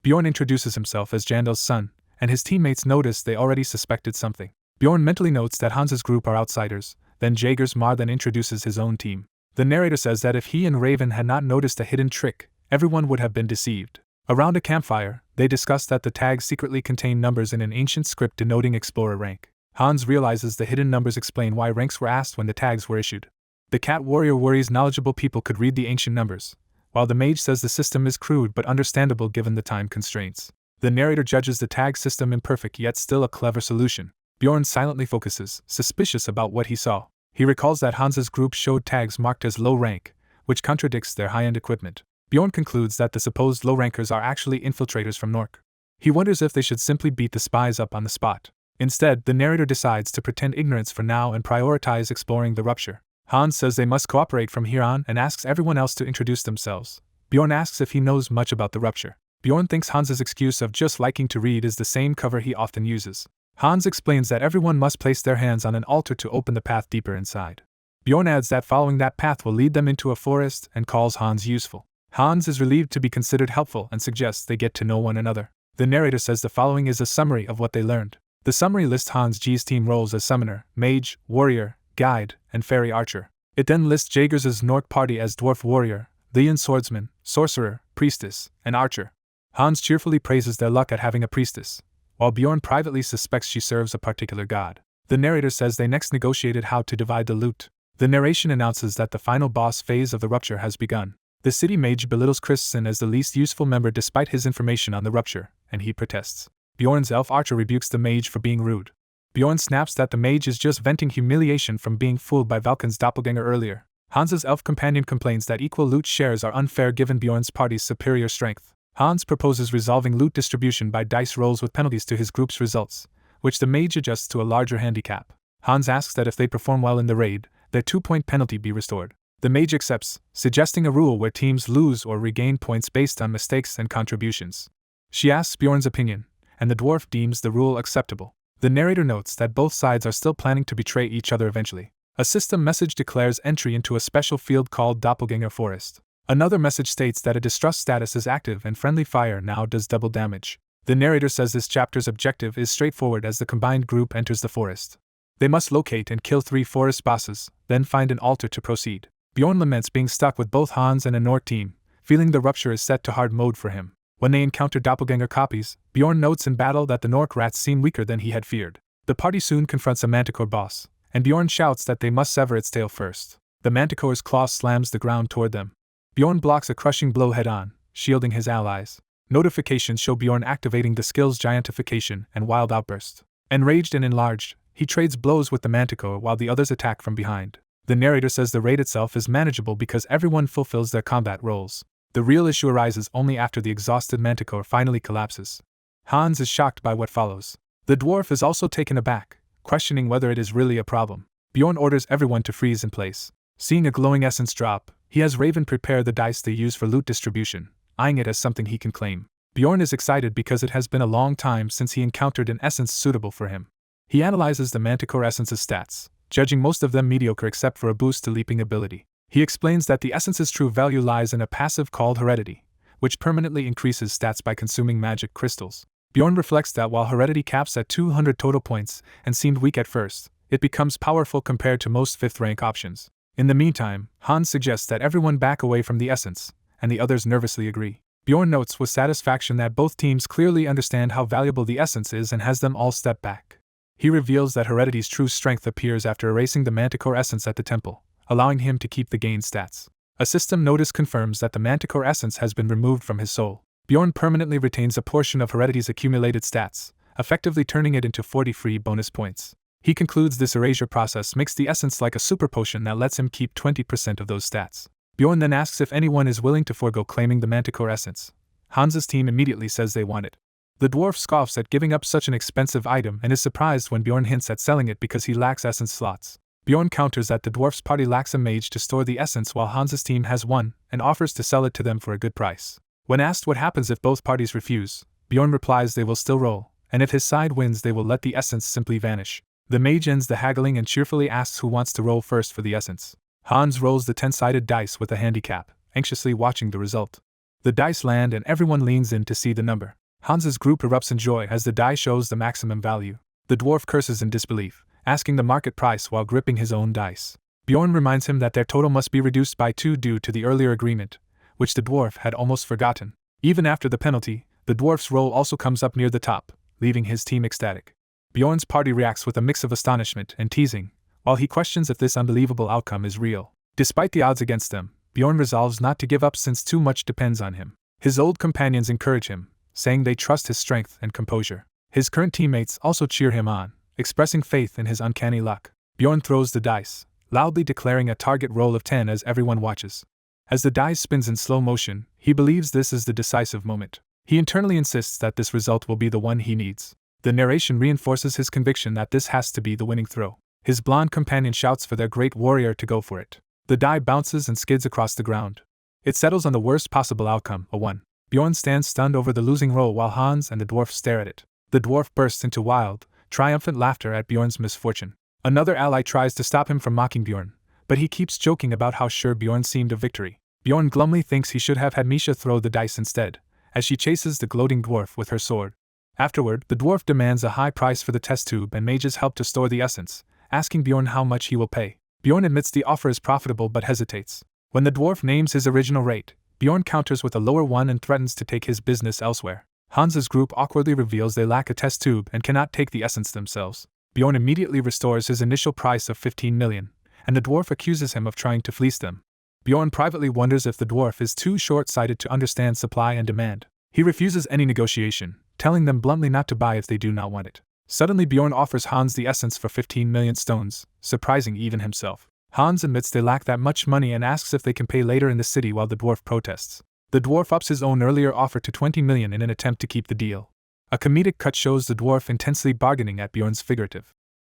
Bjorn introduces himself as Jandel's son, and his teammates notice they already suspected something. Bjorn mentally notes that Hans's group are outsiders, then Jaeger's Mar then introduces his own team. The narrator says that if he and Raven had not noticed a hidden trick, everyone would have been deceived. Around a campfire, they discuss that the tags secretly contain numbers in an ancient script denoting explorer rank. Hans realizes the hidden numbers explain why ranks were asked when the tags were issued. The cat warrior worries knowledgeable people could read the ancient numbers, while the mage says the system is crude but understandable given the time constraints. The narrator judges the tag system imperfect yet still a clever solution. Bjorn silently focuses, suspicious about what he saw. He recalls that Hans's group showed tags marked as low rank, which contradicts their high-end equipment. Bjorn concludes that the supposed low-rankers are actually infiltrators from Nork. He wonders if they should simply beat the spies up on the spot. Instead, the narrator decides to pretend ignorance for now and prioritize exploring the rupture. Hans says they must cooperate from here on and asks everyone else to introduce themselves. Bjorn asks if he knows much about the rupture. Bjorn thinks Hans's excuse of just liking to read is the same cover he often uses. Hans explains that everyone must place their hands on an altar to open the path deeper inside. Bjorn adds that following that path will lead them into a forest and calls Hans useful. Hans is relieved to be considered helpful and suggests they get to know one another. The narrator says the following is a summary of what they learned. The summary lists Hans G's team roles as summoner, mage, warrior, guide, and fairy archer. It then lists Jaeger's Nork party as dwarf warrior, Leon swordsman, sorcerer, priestess, and archer. Hans cheerfully praises their luck at having a priestess, while Bjorn privately suspects she serves a particular god. The narrator says they next negotiated how to divide the loot. The narration announces that the final boss phase of the rupture has begun. The city mage belittles Christensen as the least useful member despite his information on the rupture, and he protests. Bjorn's elf archer rebukes the mage for being rude. Bjorn snaps that the mage is just venting humiliation from being fooled by Valken's doppelganger earlier. Hans's elf companion complains that equal loot shares are unfair given Bjorn's party's superior strength. Hans proposes resolving loot distribution by dice rolls with penalties to his group's results, which the mage adjusts to a larger handicap. Hans asks that if they perform well in the raid, their 2-point penalty be restored. The mage accepts, suggesting a rule where teams lose or regain points based on mistakes and contributions. She asks Bjorn's opinion, and the dwarf deems the rule acceptable. The narrator notes that both sides are still planning to betray each other eventually. A system message declares entry into a special field called Doppelganger Forest. Another message states that a distrust status is active and friendly fire now does double damage. The narrator says this chapter's objective is straightforward as the combined group enters the forest. They must locate and kill 3 forest bosses, then find an altar to proceed. Bjorn laments being stuck with both Hans and a Nork team, feeling the rupture is set to hard mode for him. When they encounter doppelganger copies, Bjorn notes in battle that the Nork rats seem weaker than he had feared. The party soon confronts a manticore boss, and Bjorn shouts that they must sever its tail first. The manticore's claw slams the ground toward them. Bjorn blocks a crushing blow head-on, shielding his allies. Notifications show Bjorn activating the skills Giantification and Wild Outburst. Enraged and enlarged, he trades blows with the manticore while the others attack from behind. The narrator says the raid itself is manageable because everyone fulfills their combat roles. The real issue arises only after the exhausted manticore finally collapses. Hans is shocked by what follows. The dwarf is also taken aback, questioning whether it is really a problem. Bjorn orders everyone to freeze in place. Seeing a glowing essence drop, he has Raven prepare the dice they use for loot distribution, eyeing it as something he can claim. Bjorn is excited because it has been a long time since he encountered an essence suitable for him. He analyzes the manticore essence's stats, judging most of them mediocre except for a boost to leaping ability. He explains that the essence's true value lies in a passive called Heredity, which permanently increases stats by consuming magic crystals. Bjorn reflects that while Heredity caps at 200 total points and seemed weak at first, it becomes powerful compared to most 5th rank options. In the meantime, Hans suggests that everyone back away from the essence, and the others nervously agree. Bjorn notes with satisfaction that both teams clearly understand how valuable the essence is and has them all step back. He reveals that Heredity's true strength appears after erasing the manticore essence at the temple, allowing him to keep the gained stats. A system notice confirms that the manticore essence has been removed from his soul. Bjorn permanently retains a portion of Heredity's accumulated stats, effectively turning it into 40 free bonus points. He concludes this erasure process makes the essence like a super potion that lets him keep 20% of those stats. Bjorn then asks if anyone is willing to forego claiming the manticore essence. Hans's team immediately says they want it. The dwarf scoffs at giving up such an expensive item and is surprised when Bjorn hints at selling it because he lacks essence slots. Bjorn counters that the dwarf's party lacks a mage to store the essence while Hans's team has one, and offers to sell it to them for a good price. When asked what happens if both parties refuse, Bjorn replies they will still roll, and if his side wins they will let the essence simply vanish. The mage ends the haggling and cheerfully asks who wants to roll first for the essence. Hans rolls the 10-sided dice with a handicap, anxiously watching the result. The dice land and everyone leans in to see the number. Hans's group erupts in joy as the die shows the maximum value. The dwarf curses in disbelief, asking the market price while gripping his own dice. Bjorn reminds him that their total must be reduced by 2 due to the earlier agreement, which the dwarf had almost forgotten. Even after the penalty, the dwarf's roll also comes up near the top, leaving his team ecstatic. Bjorn's party reacts with a mix of astonishment and teasing, while he questions if this unbelievable outcome is real. Despite the odds against them, Bjorn resolves not to give up since too much depends on him. His old companions encourage him, saying they trust his strength and composure. His current teammates also cheer him on, expressing faith in his uncanny luck. Bjorn throws the dice, loudly declaring a target roll of 10 as everyone watches. As the die spins in slow motion, he believes this is the decisive moment. He internally insists that this result will be the one he needs. The narration reinforces his conviction that this has to be the winning throw. His blonde companion shouts for their great warrior to go for it. The die bounces and skids across the ground. It settles on the worst possible outcome, a 1. Bjorn stands stunned over the losing roll while Hans and the dwarf stare at it. The dwarf bursts into wild, triumphant laughter at Bjorn's misfortune. Another ally tries to stop him from mocking Bjorn, but he keeps joking about how sure Bjorn seemed of victory. Bjorn glumly thinks he should have had Misha throw the dice instead, as she chases the gloating dwarf with her sword. Afterward, the dwarf demands a high price for the test tube and mages help to store the essence, asking Bjorn how much he will pay. Bjorn admits the offer is profitable but hesitates. When the dwarf names his original rate, Bjorn counters with a lower one and threatens to take his business elsewhere. Hans's group awkwardly reveals they lack a test tube and cannot take the essence themselves. Bjorn immediately restores his initial price of 15 million, and the dwarf accuses him of trying to fleece them. Bjorn privately wonders if the dwarf is too short-sighted to understand supply and demand. He refuses any negotiation, telling them bluntly not to buy if they do not want it. Suddenly Bjorn offers Hans the essence for 15 million stones, surprising even himself. Hans admits they lack that much money and asks if they can pay later in the city while the dwarf protests. The dwarf ups his own earlier offer to 20 million in an attempt to keep the deal. A comedic cut shows the dwarf intensely bargaining at Bjorn's figurative.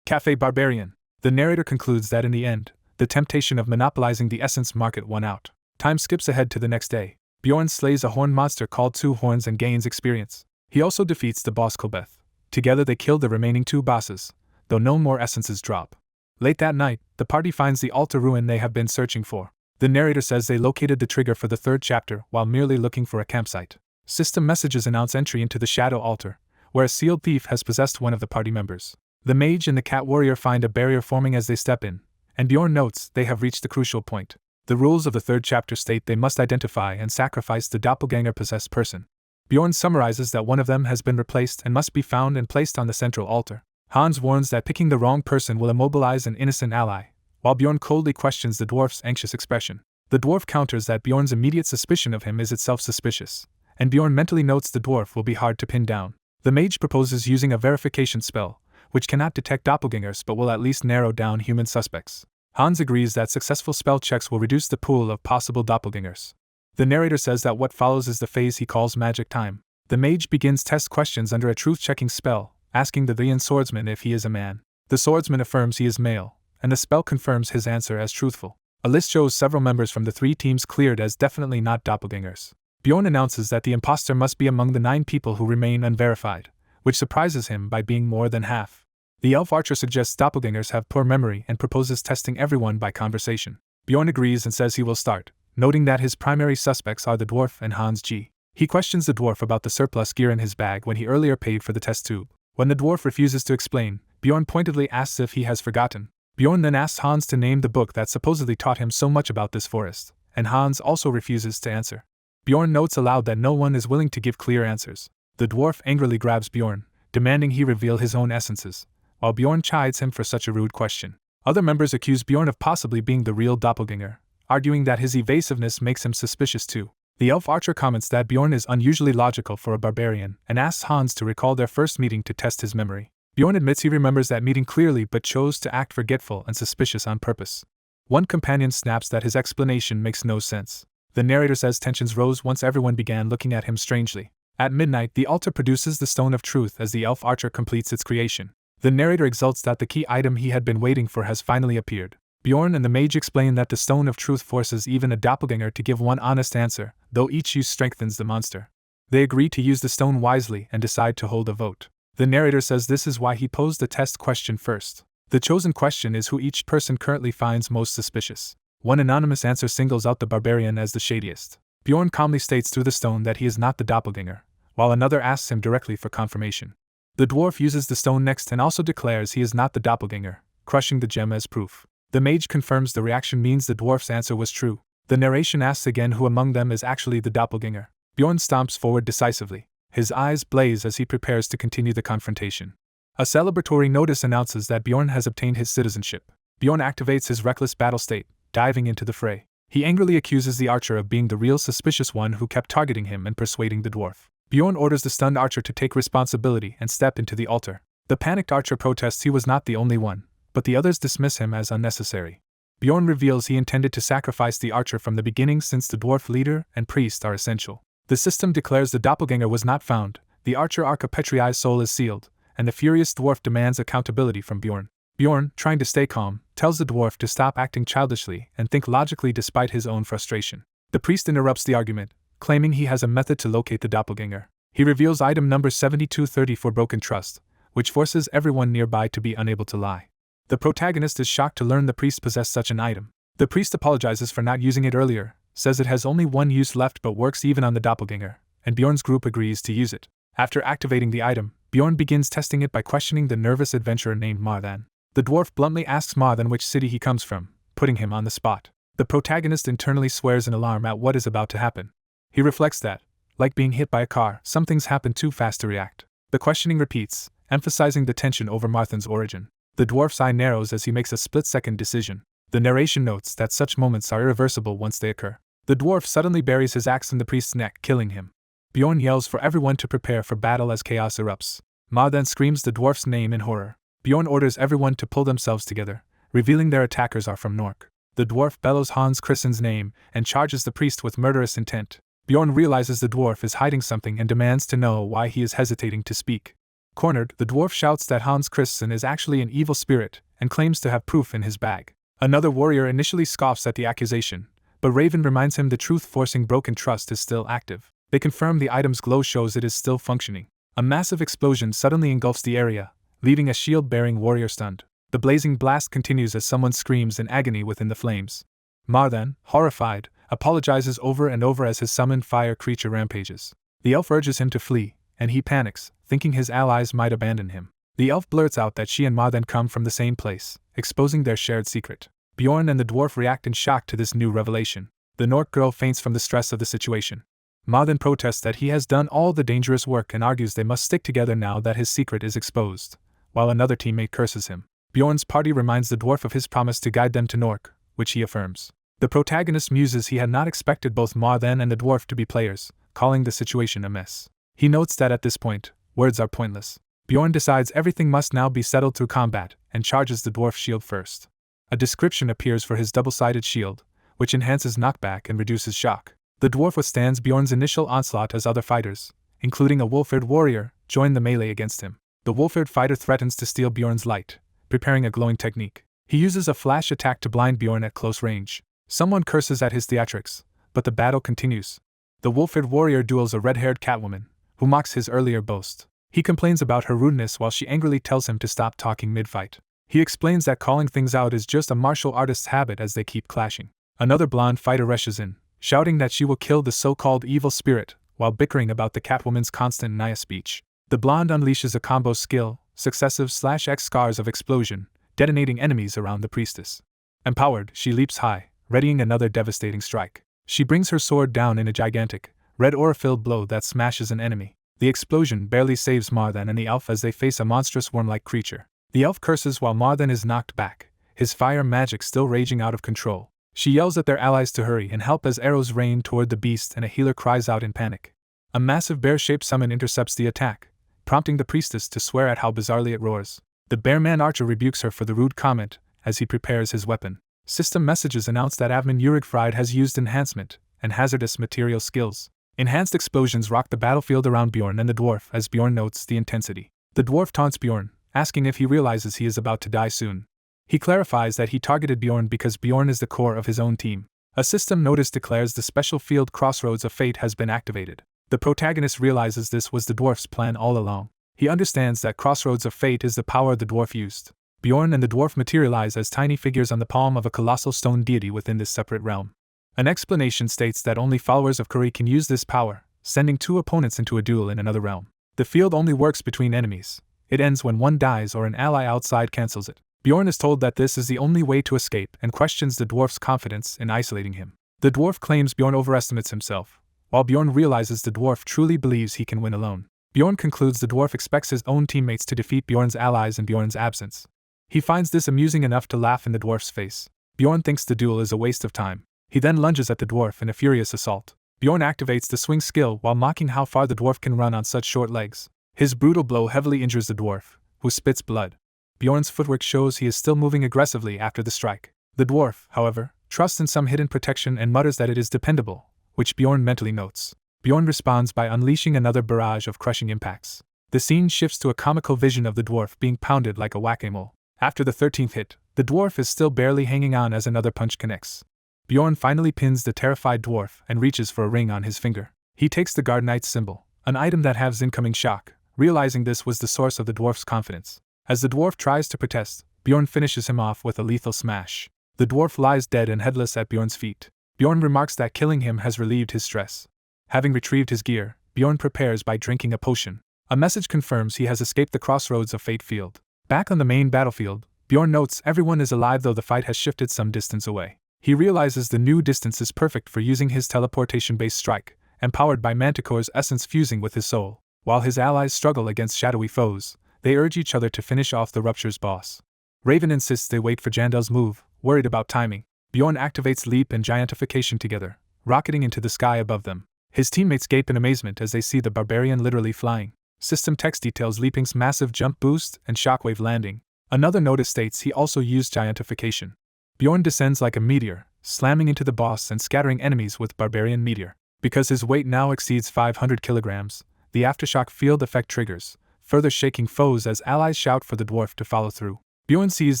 Café Barbarian. The narrator concludes that in the end, the temptation of monopolizing the essence market won out. Time skips ahead to the next day. Bjorn slays a horned monster called Two Horns and gains experience. He also defeats the boss Kolbeth. Together they kill the remaining 2 bosses, though no more essences drop. Late that night, the party finds the altar ruin they have been searching for. The narrator says they located the trigger for the 3rd chapter while merely looking for a campsite. System messages announce entry into the Shadow Altar, where a sealed thief has possessed one of the party members. The mage and the cat warrior find a barrier forming as they step in, and Bjorn notes they have reached the crucial point. The rules of the 3rd chapter state they must identify and sacrifice the doppelganger-possessed person. Bjorn summarizes that one of them has been replaced and must be found and placed on the central altar. Hans warns that picking the wrong person will immobilize an innocent ally, while Bjorn coldly questions the dwarf's anxious expression. The dwarf counters that Bjorn's immediate suspicion of him is itself suspicious, and Bjorn mentally notes the dwarf will be hard to pin down. The mage proposes using a verification spell, which cannot detect doppelgangers but will at least narrow down human suspects. Hans agrees that successful spell checks will reduce the pool of possible doppelgangers. The narrator says that what follows is the phase he calls magic time. The mage begins test questions under a truth-checking spell, asking the Vian swordsman if he is a man. The swordsman affirms he is male, and the spell confirms his answer as truthful. A list shows several members from the 3 teams cleared as definitely not doppelgangers. Bjorn announces that the imposter must be among the 9 people who remain unverified, which surprises him by being more than half. The elf archer suggests doppelgangers have poor memory and proposes testing everyone by conversation. Bjorn agrees and says he will start, noting that his primary suspects are the dwarf and Hans G. He questions the dwarf about the surplus gear in his bag when he earlier paid for the test tube. When the dwarf refuses to explain, Bjorn pointedly asks if he has forgotten. Bjorn then asks Hans to name the book that supposedly taught him so much about this forest, and Hans also refuses to answer. Bjorn notes aloud that no one is willing to give clear answers. The dwarf angrily grabs Bjorn, demanding he reveal his own essences, while Bjorn chides him for such a rude question. Other members accuse Bjorn of possibly being the real doppelganger, arguing that his evasiveness makes him suspicious too. The elf archer comments that Bjorn is unusually logical for a barbarian and asks Hans to recall their first meeting to test his memory. Bjorn admits he remembers that meeting clearly but chose to act forgetful and suspicious on purpose. One companion snaps that his explanation makes no sense. The narrator says tensions rose once everyone began looking at him strangely. At midnight, the altar produces the Stone of Truth as the elf archer completes its creation. The narrator exults that the key item he had been waiting for has finally appeared. Bjorn and the mage explain that the Stone of Truth forces even a doppelganger to give one honest answer, though each use strengthens the monster. They agree to use the stone wisely and decide to hold a vote. The narrator says this is why he posed the test question first. The chosen question is who each person currently finds most suspicious. One anonymous answer singles out the barbarian as the shadiest. Bjorn calmly states through the stone that he is not the doppelganger, while another asks him directly for confirmation. The dwarf uses the stone next and also declares he is not the doppelganger, crushing the gem as proof. The mage confirms the reaction means the dwarf's answer was true. The narration asks again who among them is actually the doppelganger. Bjorn stomps forward decisively. His eyes blaze as he prepares to continue the confrontation. A celebratory notice announces that Bjorn has obtained his citizenship. Bjorn activates his reckless battle state, diving into the fray. He angrily accuses the archer of being the real suspicious one who kept targeting him and persuading the dwarf. Bjorn orders the stunned archer to take responsibility and step into the altar. The panicked archer protests he was not the only one, but the others dismiss him as unnecessary. Bjorn reveals he intended to sacrifice the archer from the beginning since the dwarf leader and priest are essential. The system declares the doppelganger was not found, the archer Arcapetriai's soul is sealed, and the furious dwarf demands accountability from Bjorn. Bjorn, trying to stay calm, tells the dwarf to stop acting childishly and think logically despite his own frustration. The priest interrupts the argument, claiming he has a method to locate the doppelganger. He reveals item number 7230 for broken trust, which forces everyone nearby to be unable to lie. The protagonist is shocked to learn the priest possessed such an item. The priest apologizes for not using it earlier, says it has only one use left but works even on the doppelganger, and Bjorn's group agrees to use it. After activating the item, Bjorn begins testing it by questioning the nervous adventurer named Marthan. The dwarf bluntly asks Marthan which city he comes from, putting him on the spot. The protagonist internally swears in alarm at what is about to happen. He reflects that, like being hit by a car, some things happen too fast to react. The questioning repeats, emphasizing the tension over Marthan's origin. The dwarf's eye narrows as he makes a split-second decision. The narration notes that such moments are irreversible once they occur. The dwarf suddenly buries his axe in the priest's neck, killing him. Bjorn yells for everyone to prepare for battle as chaos erupts. Marthan screams the dwarf's name in horror. Bjorn orders everyone to pull themselves together, revealing their attackers are from Nork. The dwarf bellows Hans Christen's name and charges the priest with murderous intent. Bjorn realizes the dwarf is hiding something and demands to know why he is hesitating to speak. Cornered, the dwarf shouts that Hans Christen is actually an evil spirit and claims to have proof in his bag. Another warrior initially scoffs at the accusation, but Raven reminds him the truth-forcing broken trust is still active. They confirm the item's glow shows it is still functioning. A massive explosion suddenly engulfs the area, leaving a shield-bearing warrior stunned. The blazing blast continues as someone screams in agony within the flames. Marthan, horrified, apologizes over and over as his summoned fire creature rampages. The elf urges him to flee, and he panics, thinking his allies might abandon him. The elf blurts out that she and Marthan come from the same place, exposing their shared secret. Bjorn and the dwarf react in shock to this new revelation. The Nork girl faints from the stress of the situation. Marthan protests that he has done all the dangerous work and argues they must stick together now that his secret is exposed, while another teammate curses him. Bjorn's party reminds the dwarf of his promise to guide them to Nork, which he affirms. The protagonist muses he had not expected both Marthan and the dwarf to be players, calling the situation a mess. He notes that at this point, words are pointless. Bjorn decides everything must now be settled through combat, and charges the dwarf's shield first. A description appears for his double-sided shield, which enhances knockback and reduces shock. The dwarf withstands Bjorn's initial onslaught as other fighters, including a wolf-eared warrior, join the melee against him. The wolf-eared fighter threatens to steal Bjorn's light, preparing a glowing technique. He uses a flash attack to blind Bjorn at close range. Someone curses at his theatrics, but the battle continues. The wolf-eared warrior duels a red-haired catwoman, who mocks his earlier boast. He complains about her rudeness while she angrily tells him to stop talking mid-fight. He explains that calling things out is just a martial artist's habit as they keep clashing. Another blonde fighter rushes in, shouting that she will kill the so-called evil spirit, while bickering about the catwoman's constant Naya speech. The blonde unleashes a combo skill, successive /X scars of explosion, detonating enemies around the priestess. Empowered, she leaps high, readying another devastating strike. She brings her sword down in a gigantic, red aura-filled blow that smashes an enemy. The explosion barely saves Marthan and the elf as they face a monstrous worm-like creature. The elf curses while Marthan is knocked back, his fire magic still raging out of control. She yells at their allies to hurry and help as arrows rain toward the beast and a healer cries out in panic. A massive bear-shaped summon intercepts the attack, prompting the priestess to swear at how bizarrely it roars. The bear-man archer rebukes her for the rude comment as he prepares his weapon. System messages announce that Avman Urigfried has used enhancement and hazardous material skills. Enhanced explosions rock the battlefield around Bjorn and the dwarf as Bjorn notes the intensity. The dwarf taunts Bjorn, asking if he realizes he is about to die soon. He clarifies that he targeted Bjorn because Bjorn is the core of his own team. A system notice declares the special field Crossroads of Fate has been activated. The protagonist realizes this was the dwarf's plan all along. He understands that Crossroads of Fate is the power the dwarf used. Bjorn and the dwarf materialize as tiny figures on the palm of a colossal stone deity within this separate realm. An explanation states that only followers of Kuri can use this power, sending two opponents into a duel in another realm. The field only works between enemies. It ends when one dies or an ally outside cancels it. Bjorn is told that this is the only way to escape and questions the dwarf's confidence in isolating him. The dwarf claims Bjorn overestimates himself, while Bjorn realizes the dwarf truly believes he can win alone. Bjorn concludes the dwarf expects his own teammates to defeat Bjorn's allies in Bjorn's absence. He finds this amusing enough to laugh in the dwarf's face. Bjorn thinks the duel is a waste of time. He then lunges at the dwarf in a furious assault. Bjorn activates the swing skill while mocking how far the dwarf can run on such short legs. His brutal blow heavily injures the dwarf, who spits blood. Bjorn's footwork shows he is still moving aggressively after the strike. The dwarf, however, trusts in some hidden protection and mutters that it is dependable, which Bjorn mentally notes. Bjorn responds by unleashing another barrage of crushing impacts. The scene shifts to a comical vision of the dwarf being pounded like a whack-a-mole. After the 13th hit, the dwarf is still barely hanging on as another punch connects. Bjorn finally pins the terrified dwarf and reaches for a ring on his finger. He takes the Guard Knight's symbol, an item that has incoming shock, realizing this was the source of the dwarf's confidence. As the dwarf tries to protest, Bjorn finishes him off with a lethal smash. The dwarf lies dead and headless at Bjorn's feet. Bjorn remarks that killing him has relieved his stress. Having retrieved his gear, Bjorn prepares by drinking a potion. A message confirms he has escaped the crossroads of Fate Field. Back on the main battlefield, Bjorn notes everyone is alive though the fight has shifted some distance away. He realizes the new distance is perfect for using his teleportation-based strike, empowered by Manticore's essence fusing with his soul. While his allies struggle against shadowy foes, they urge each other to finish off the Rupture's boss. Raven insists they wait for Jandel's move, worried about timing. Bjorn activates Leap and Giantification together, rocketing into the sky above them. His teammates gape in amazement as they see the Barbarian literally flying. System text details Leaping's massive jump boost and shockwave landing. Another notice states he also used Giantification. Bjorn descends like a meteor, slamming into the boss and scattering enemies with Barbarian Meteor. Because his weight now exceeds 500 kilograms, the aftershock field effect triggers, further shaking foes as allies shout for the dwarf to follow through. Bjorn sees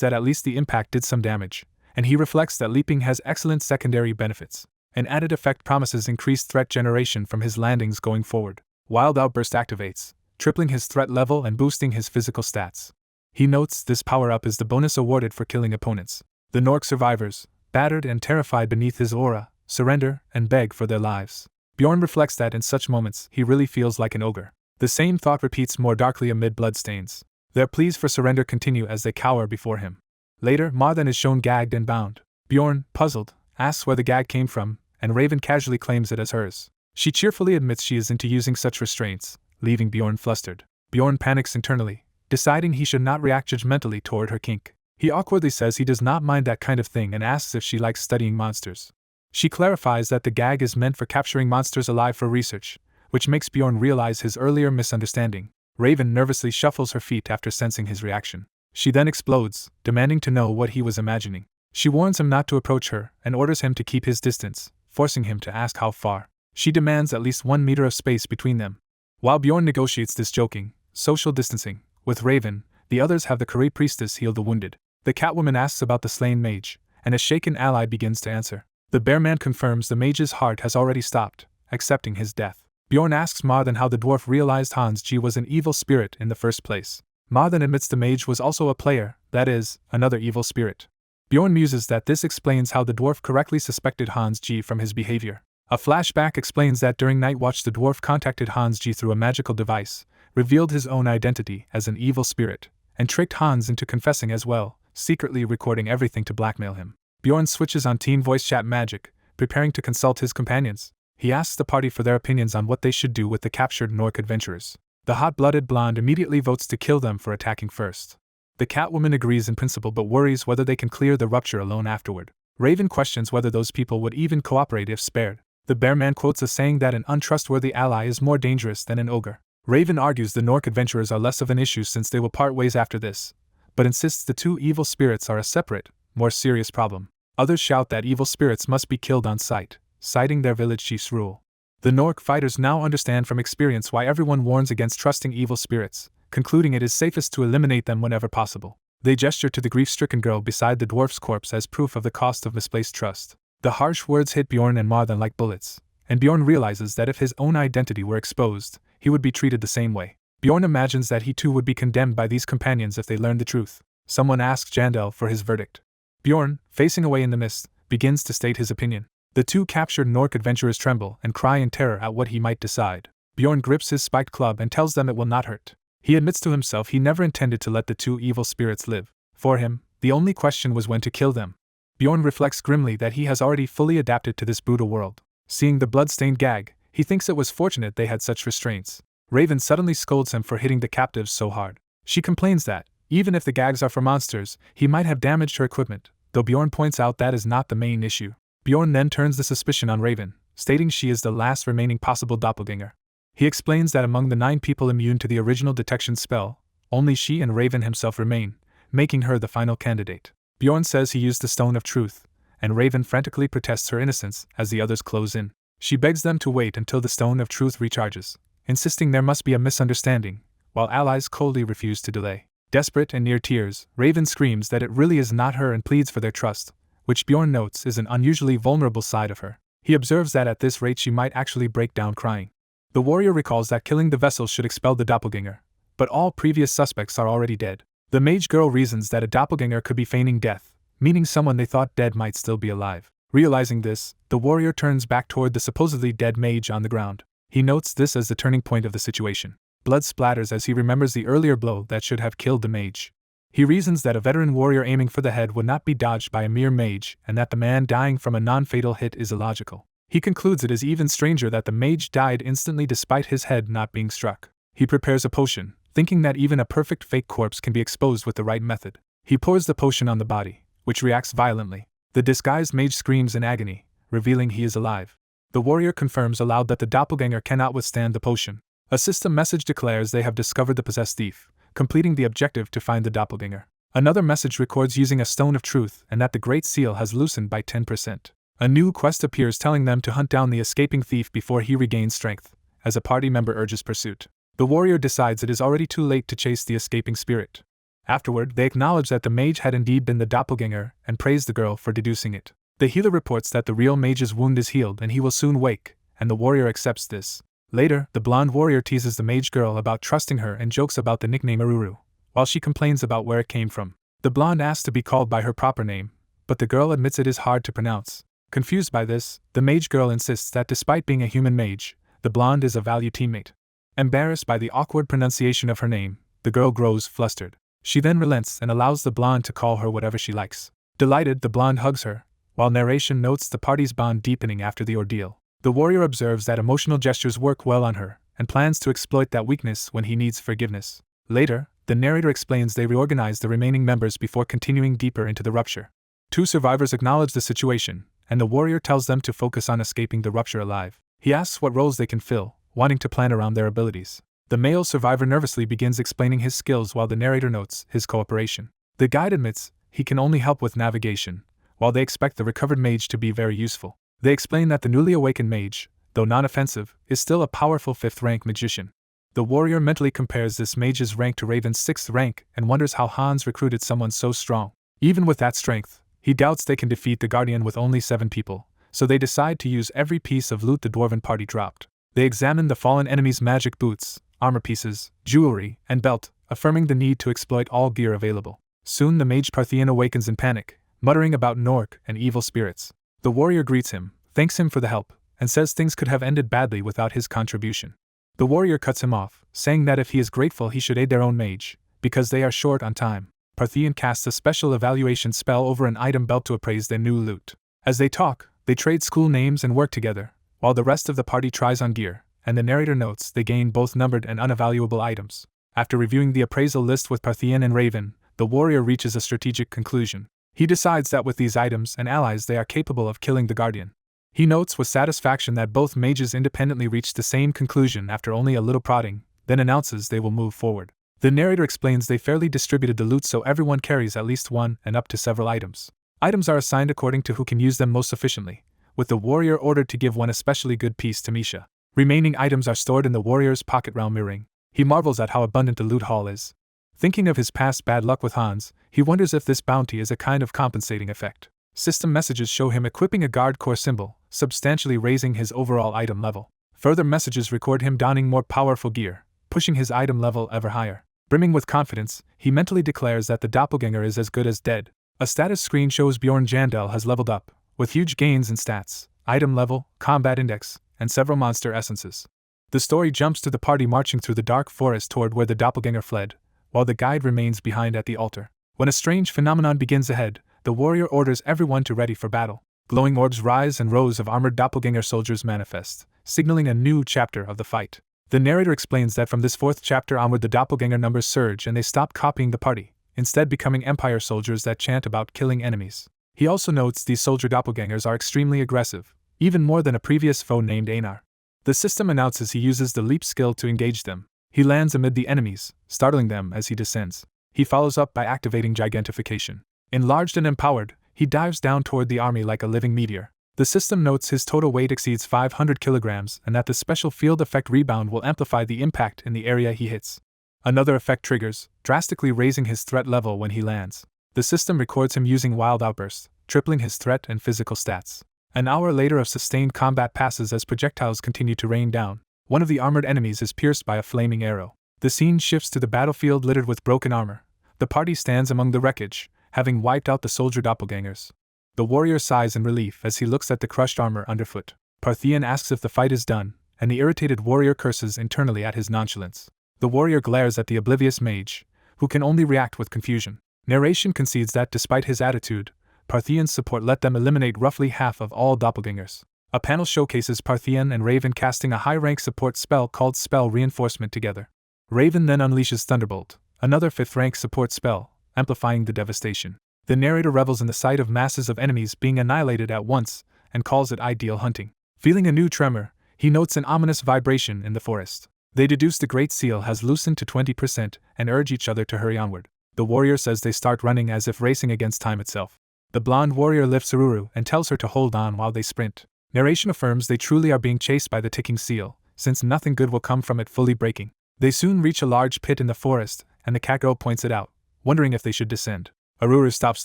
that at least the impact did some damage, and he reflects that leaping has excellent secondary benefits. An added effect promises increased threat generation from his landings going forward. Wild Outburst activates, tripling his threat level and boosting his physical stats. He notes this power-up is the bonus awarded for killing opponents. The Nork survivors, battered and terrified beneath his aura, surrender and beg for their lives. Bjorn reflects that in such moments he really feels like an ogre. The same thought repeats more darkly amid bloodstains. Their pleas for surrender continue as they cower before him. Later, Marthan is shown gagged and bound. Bjorn, puzzled, asks where the gag came from, and Raven casually claims it as hers. She cheerfully admits she is into using such restraints, leaving Bjorn flustered. Bjorn panics internally, deciding he should not react judgmentally toward her kink. He awkwardly says he does not mind that kind of thing and asks if she likes studying monsters. She clarifies that the gag is meant for capturing monsters alive for research, which makes Bjorn realize his earlier misunderstanding. Raven nervously shuffles her feet after sensing his reaction. She then explodes, demanding to know what he was imagining. She warns him not to approach her and orders him to keep his distance, forcing him to ask how far. She demands at least 1 meter of space between them. While Bjorn negotiates this joking, social distancing with Raven, the others have the Kuri priestess heal the wounded. The Catwoman asks about the slain mage, and a shaken ally begins to answer. The Bearman confirms the mage's heart has already stopped, accepting his death. Bjorn asks Marthan how the dwarf realized Hans G was an evil spirit in the first place. Marthan admits the mage was also a player, that is, another evil spirit. Bjorn muses that this explains how the dwarf correctly suspected Hans G from his behavior. A flashback explains that during Night Watch the dwarf contacted Hans G through a magical device, revealed his own identity as an evil spirit, and tricked Hans into confessing as well, secretly recording everything to blackmail him. Bjorn switches on Team Voice Chat Magic, preparing to consult his companions. He asks the party for their opinions on what they should do with the captured Nork adventurers. The hot-blooded blonde immediately votes to kill them for attacking first. The Catwoman agrees in principle but worries whether they can clear the rupture alone afterward. Raven questions whether those people would even cooperate if spared. The Bearman quotes a saying that an untrustworthy ally is more dangerous than an ogre. Raven argues the Nork adventurers are less of an issue since they will part ways after this, but insists the two evil spirits are a separate, more serious problem. Others shout that evil spirits must be killed on sight, citing their village chief's rule. The Nork fighters now understand from experience why everyone warns against trusting evil spirits, concluding it is safest to eliminate them whenever possible. They gesture to the grief-stricken girl beside the dwarf's corpse as proof of the cost of misplaced trust. The harsh words hit Bjorn and Marthan like bullets, and Bjorn realizes that if his own identity were exposed, he would be treated the same way. Bjorn imagines that he too would be condemned by these companions if they learned the truth. Someone asks Jandel for his verdict. Bjorn, facing away in the mist, begins to state his opinion. The two captured Nork adventurers tremble and cry in terror at what he might decide. Bjorn grips his spiked club and tells them it will not hurt. He admits to himself he never intended to let the two evil spirits live. For him, the only question was when to kill them. Bjorn reflects grimly that he has already fully adapted to this brutal world. Seeing the blood-stained gag, he thinks it was fortunate they had such restraints. Raven suddenly scolds him for hitting the captives so hard. She complains that, even if the gags are for monsters, he might have damaged her equipment, though Bjorn points out that is not the main issue. Bjorn then turns the suspicion on Raven, stating she is the last remaining possible doppelganger. He explains that among the 9 people immune to the original detection spell, only she and Raven himself remain, making her the final candidate. Bjorn says he used the Stone of Truth, and Raven frantically protests her innocence as the others close in. She begs them to wait until the Stone of Truth recharges, insisting there must be a misunderstanding, while allies coldly refuse to delay. Desperate and near tears, Raven screams that it really is not her and pleads for their trust, which Bjorn notes is an unusually vulnerable side of her. He observes that at this rate she might actually break down crying. The warrior recalls that killing the vessel should expel the doppelganger, but all previous suspects are already dead. The mage girl reasons that a doppelganger could be feigning death, meaning someone they thought dead might still be alive. Realizing this, the warrior turns back toward the supposedly dead mage on the ground. He notes this as the turning point of the situation. Blood splatters as he remembers the earlier blow that should have killed the mage. He reasons that a veteran warrior aiming for the head would not be dodged by a mere mage, and that the man dying from a non-fatal hit is illogical. He concludes it is even stranger that the mage died instantly despite his head not being struck. He prepares a potion, thinking that even a perfect fake corpse can be exposed with the right method. He pours the potion on the body, which reacts violently. The disguised mage screams in agony, revealing he is alive. The warrior confirms aloud that the doppelganger cannot withstand the potion. A system message declares they have discovered the possessed thief, completing the objective to find the doppelganger. Another message records using a Stone of Truth and that the Great Seal has loosened by 10%. A new quest appears telling them to hunt down the escaping thief before he regains strength, as a party member urges pursuit. The warrior decides it is already too late to chase the escaping spirit. Afterward, they acknowledge that the mage had indeed been the doppelganger and praise the girl for deducing it. The healer reports that the real mage's wound is healed and he will soon wake, and the warrior accepts this. Later, the blonde warrior teases the mage girl about trusting her and jokes about the nickname Aruru, while she complains about where it came from. The blonde asks to be called by her proper name, but the girl admits it is hard to pronounce. Confused by this, the mage girl insists that despite being a human mage, the blonde is a valued teammate. Embarrassed by the awkward pronunciation of her name, the girl grows flustered. She then relents and allows the blonde to call her whatever she likes. Delighted, the blonde hugs her, while narration notes the party's bond deepening after the ordeal. The warrior observes that emotional gestures work well on her, and plans to exploit that weakness when he needs forgiveness. Later, the narrator explains they reorganize the remaining members before continuing deeper into the rupture. 2 survivors acknowledge the situation, and the warrior tells them to focus on escaping the rupture alive. He asks what roles they can fill, wanting to plan around their abilities. The male survivor nervously begins explaining his skills while the narrator notes his cooperation. The guide admits he can only help with navigation, while they expect the recovered mage to be very useful. They explain that the newly awakened mage, though non-offensive, is still a powerful 5th-rank magician. The warrior mentally compares this mage's rank to Raven's 6th rank and wonders how Hans recruited someone so strong. Even with that strength, he doubts they can defeat the Guardian with only 7 people, so they decide to use every piece of loot the dwarven party dropped. They examine the fallen enemy's magic boots, armor pieces, jewelry, and belt, affirming the need to exploit all gear available. Soon the mage Parthian awakens in panic, muttering about Nork and evil spirits. The warrior greets him, thanks him for the help, and says things could have ended badly without his contribution. The warrior cuts him off, saying that if he is grateful he should aid their own mage, because they are short on time. Parthian casts a special evaluation spell over an item belt to appraise their new loot. As they talk, they trade school names and work together, while the rest of the party tries on gear, and the narrator notes they gain both numbered and unevaluable items. After reviewing the appraisal list with Parthian and Raven, the warrior reaches a strategic conclusion. He decides that with these items and allies they are capable of killing the Guardian. He notes with satisfaction that both mages independently reached the same conclusion after only a little prodding, then announces they will move forward. The narrator explains they fairly distributed the loot so everyone carries at least one and up to several items. Items are assigned according to who can use them most efficiently, with the warrior ordered to give one especially good piece to Misha. Remaining items are stored in the warrior's pocket round mirroring. He marvels at how abundant the loot haul is. Thinking of his past bad luck with Hans, he wonders if this bounty is a kind of compensating effect. System messages show him equipping a guard corps symbol, substantially raising his overall item level. Further messages record him donning more powerful gear, pushing his item level ever higher. Brimming with confidence, he mentally declares that the doppelganger is as good as dead. A status screen shows Bjorn Jandel has leveled up, with huge gains in stats, item level, combat index, and several monster essences. The story jumps to the party marching through the dark forest toward where the doppelganger fled, while the guide remains behind at the altar. When a strange phenomenon begins ahead, the warrior orders everyone to ready for battle. Glowing orbs rise and rows of armored doppelganger soldiers manifest, signaling a new chapter of the fight. The narrator explains that from this 4th chapter onward the doppelganger numbers surge and they stop copying the party, instead becoming empire soldiers that chant about killing enemies. He also notes these soldier doppelgangers are extremely aggressive, even more than a previous foe named Anar. The system announces he uses the leap skill to engage them. He lands amid the enemies, startling them as he descends. He follows up by activating gigantification. Enlarged and empowered, he dives down toward the army like a living meteor. The system notes his total weight exceeds 500 kilograms and that the special field effect rebound will amplify the impact in the area he hits. Another effect triggers, drastically raising his threat level when he lands. The system records him using wild outbursts, tripling his threat and physical stats. An hour later of sustained combat passes as projectiles continue to rain down. One of the armored enemies is pierced by a flaming arrow. The scene shifts to the battlefield littered with broken armor. The party stands among the wreckage, having wiped out the soldier doppelgangers. The warrior sighs in relief as he looks at the crushed armor underfoot. Parthian asks if the fight is done, and the irritated warrior curses internally at his nonchalance. The warrior glares at the oblivious mage, who can only react with confusion. Narration concedes that despite his attitude, Parthian's support let them eliminate roughly half of all doppelgangers. A panel showcases Parthian and Raven casting a high-rank support spell called Spell Reinforcement together. Raven then unleashes Thunderbolt, another 5th-rank support spell, amplifying the devastation. The narrator revels in the sight of masses of enemies being annihilated at once, and calls it ideal hunting. Feeling a new tremor, he notes an ominous vibration in the forest. They deduce the Great Seal has loosened to 20% and urge each other to hurry onward. The warrior says they start running as if racing against time itself. The blonde warrior lifts Aruru and tells her to hold on while they sprint. Narration affirms they truly are being chased by the ticking seal, since nothing good will come from it fully breaking. They soon reach a large pit in the forest, and the cat girl points it out, wondering if they should descend. Aruru stops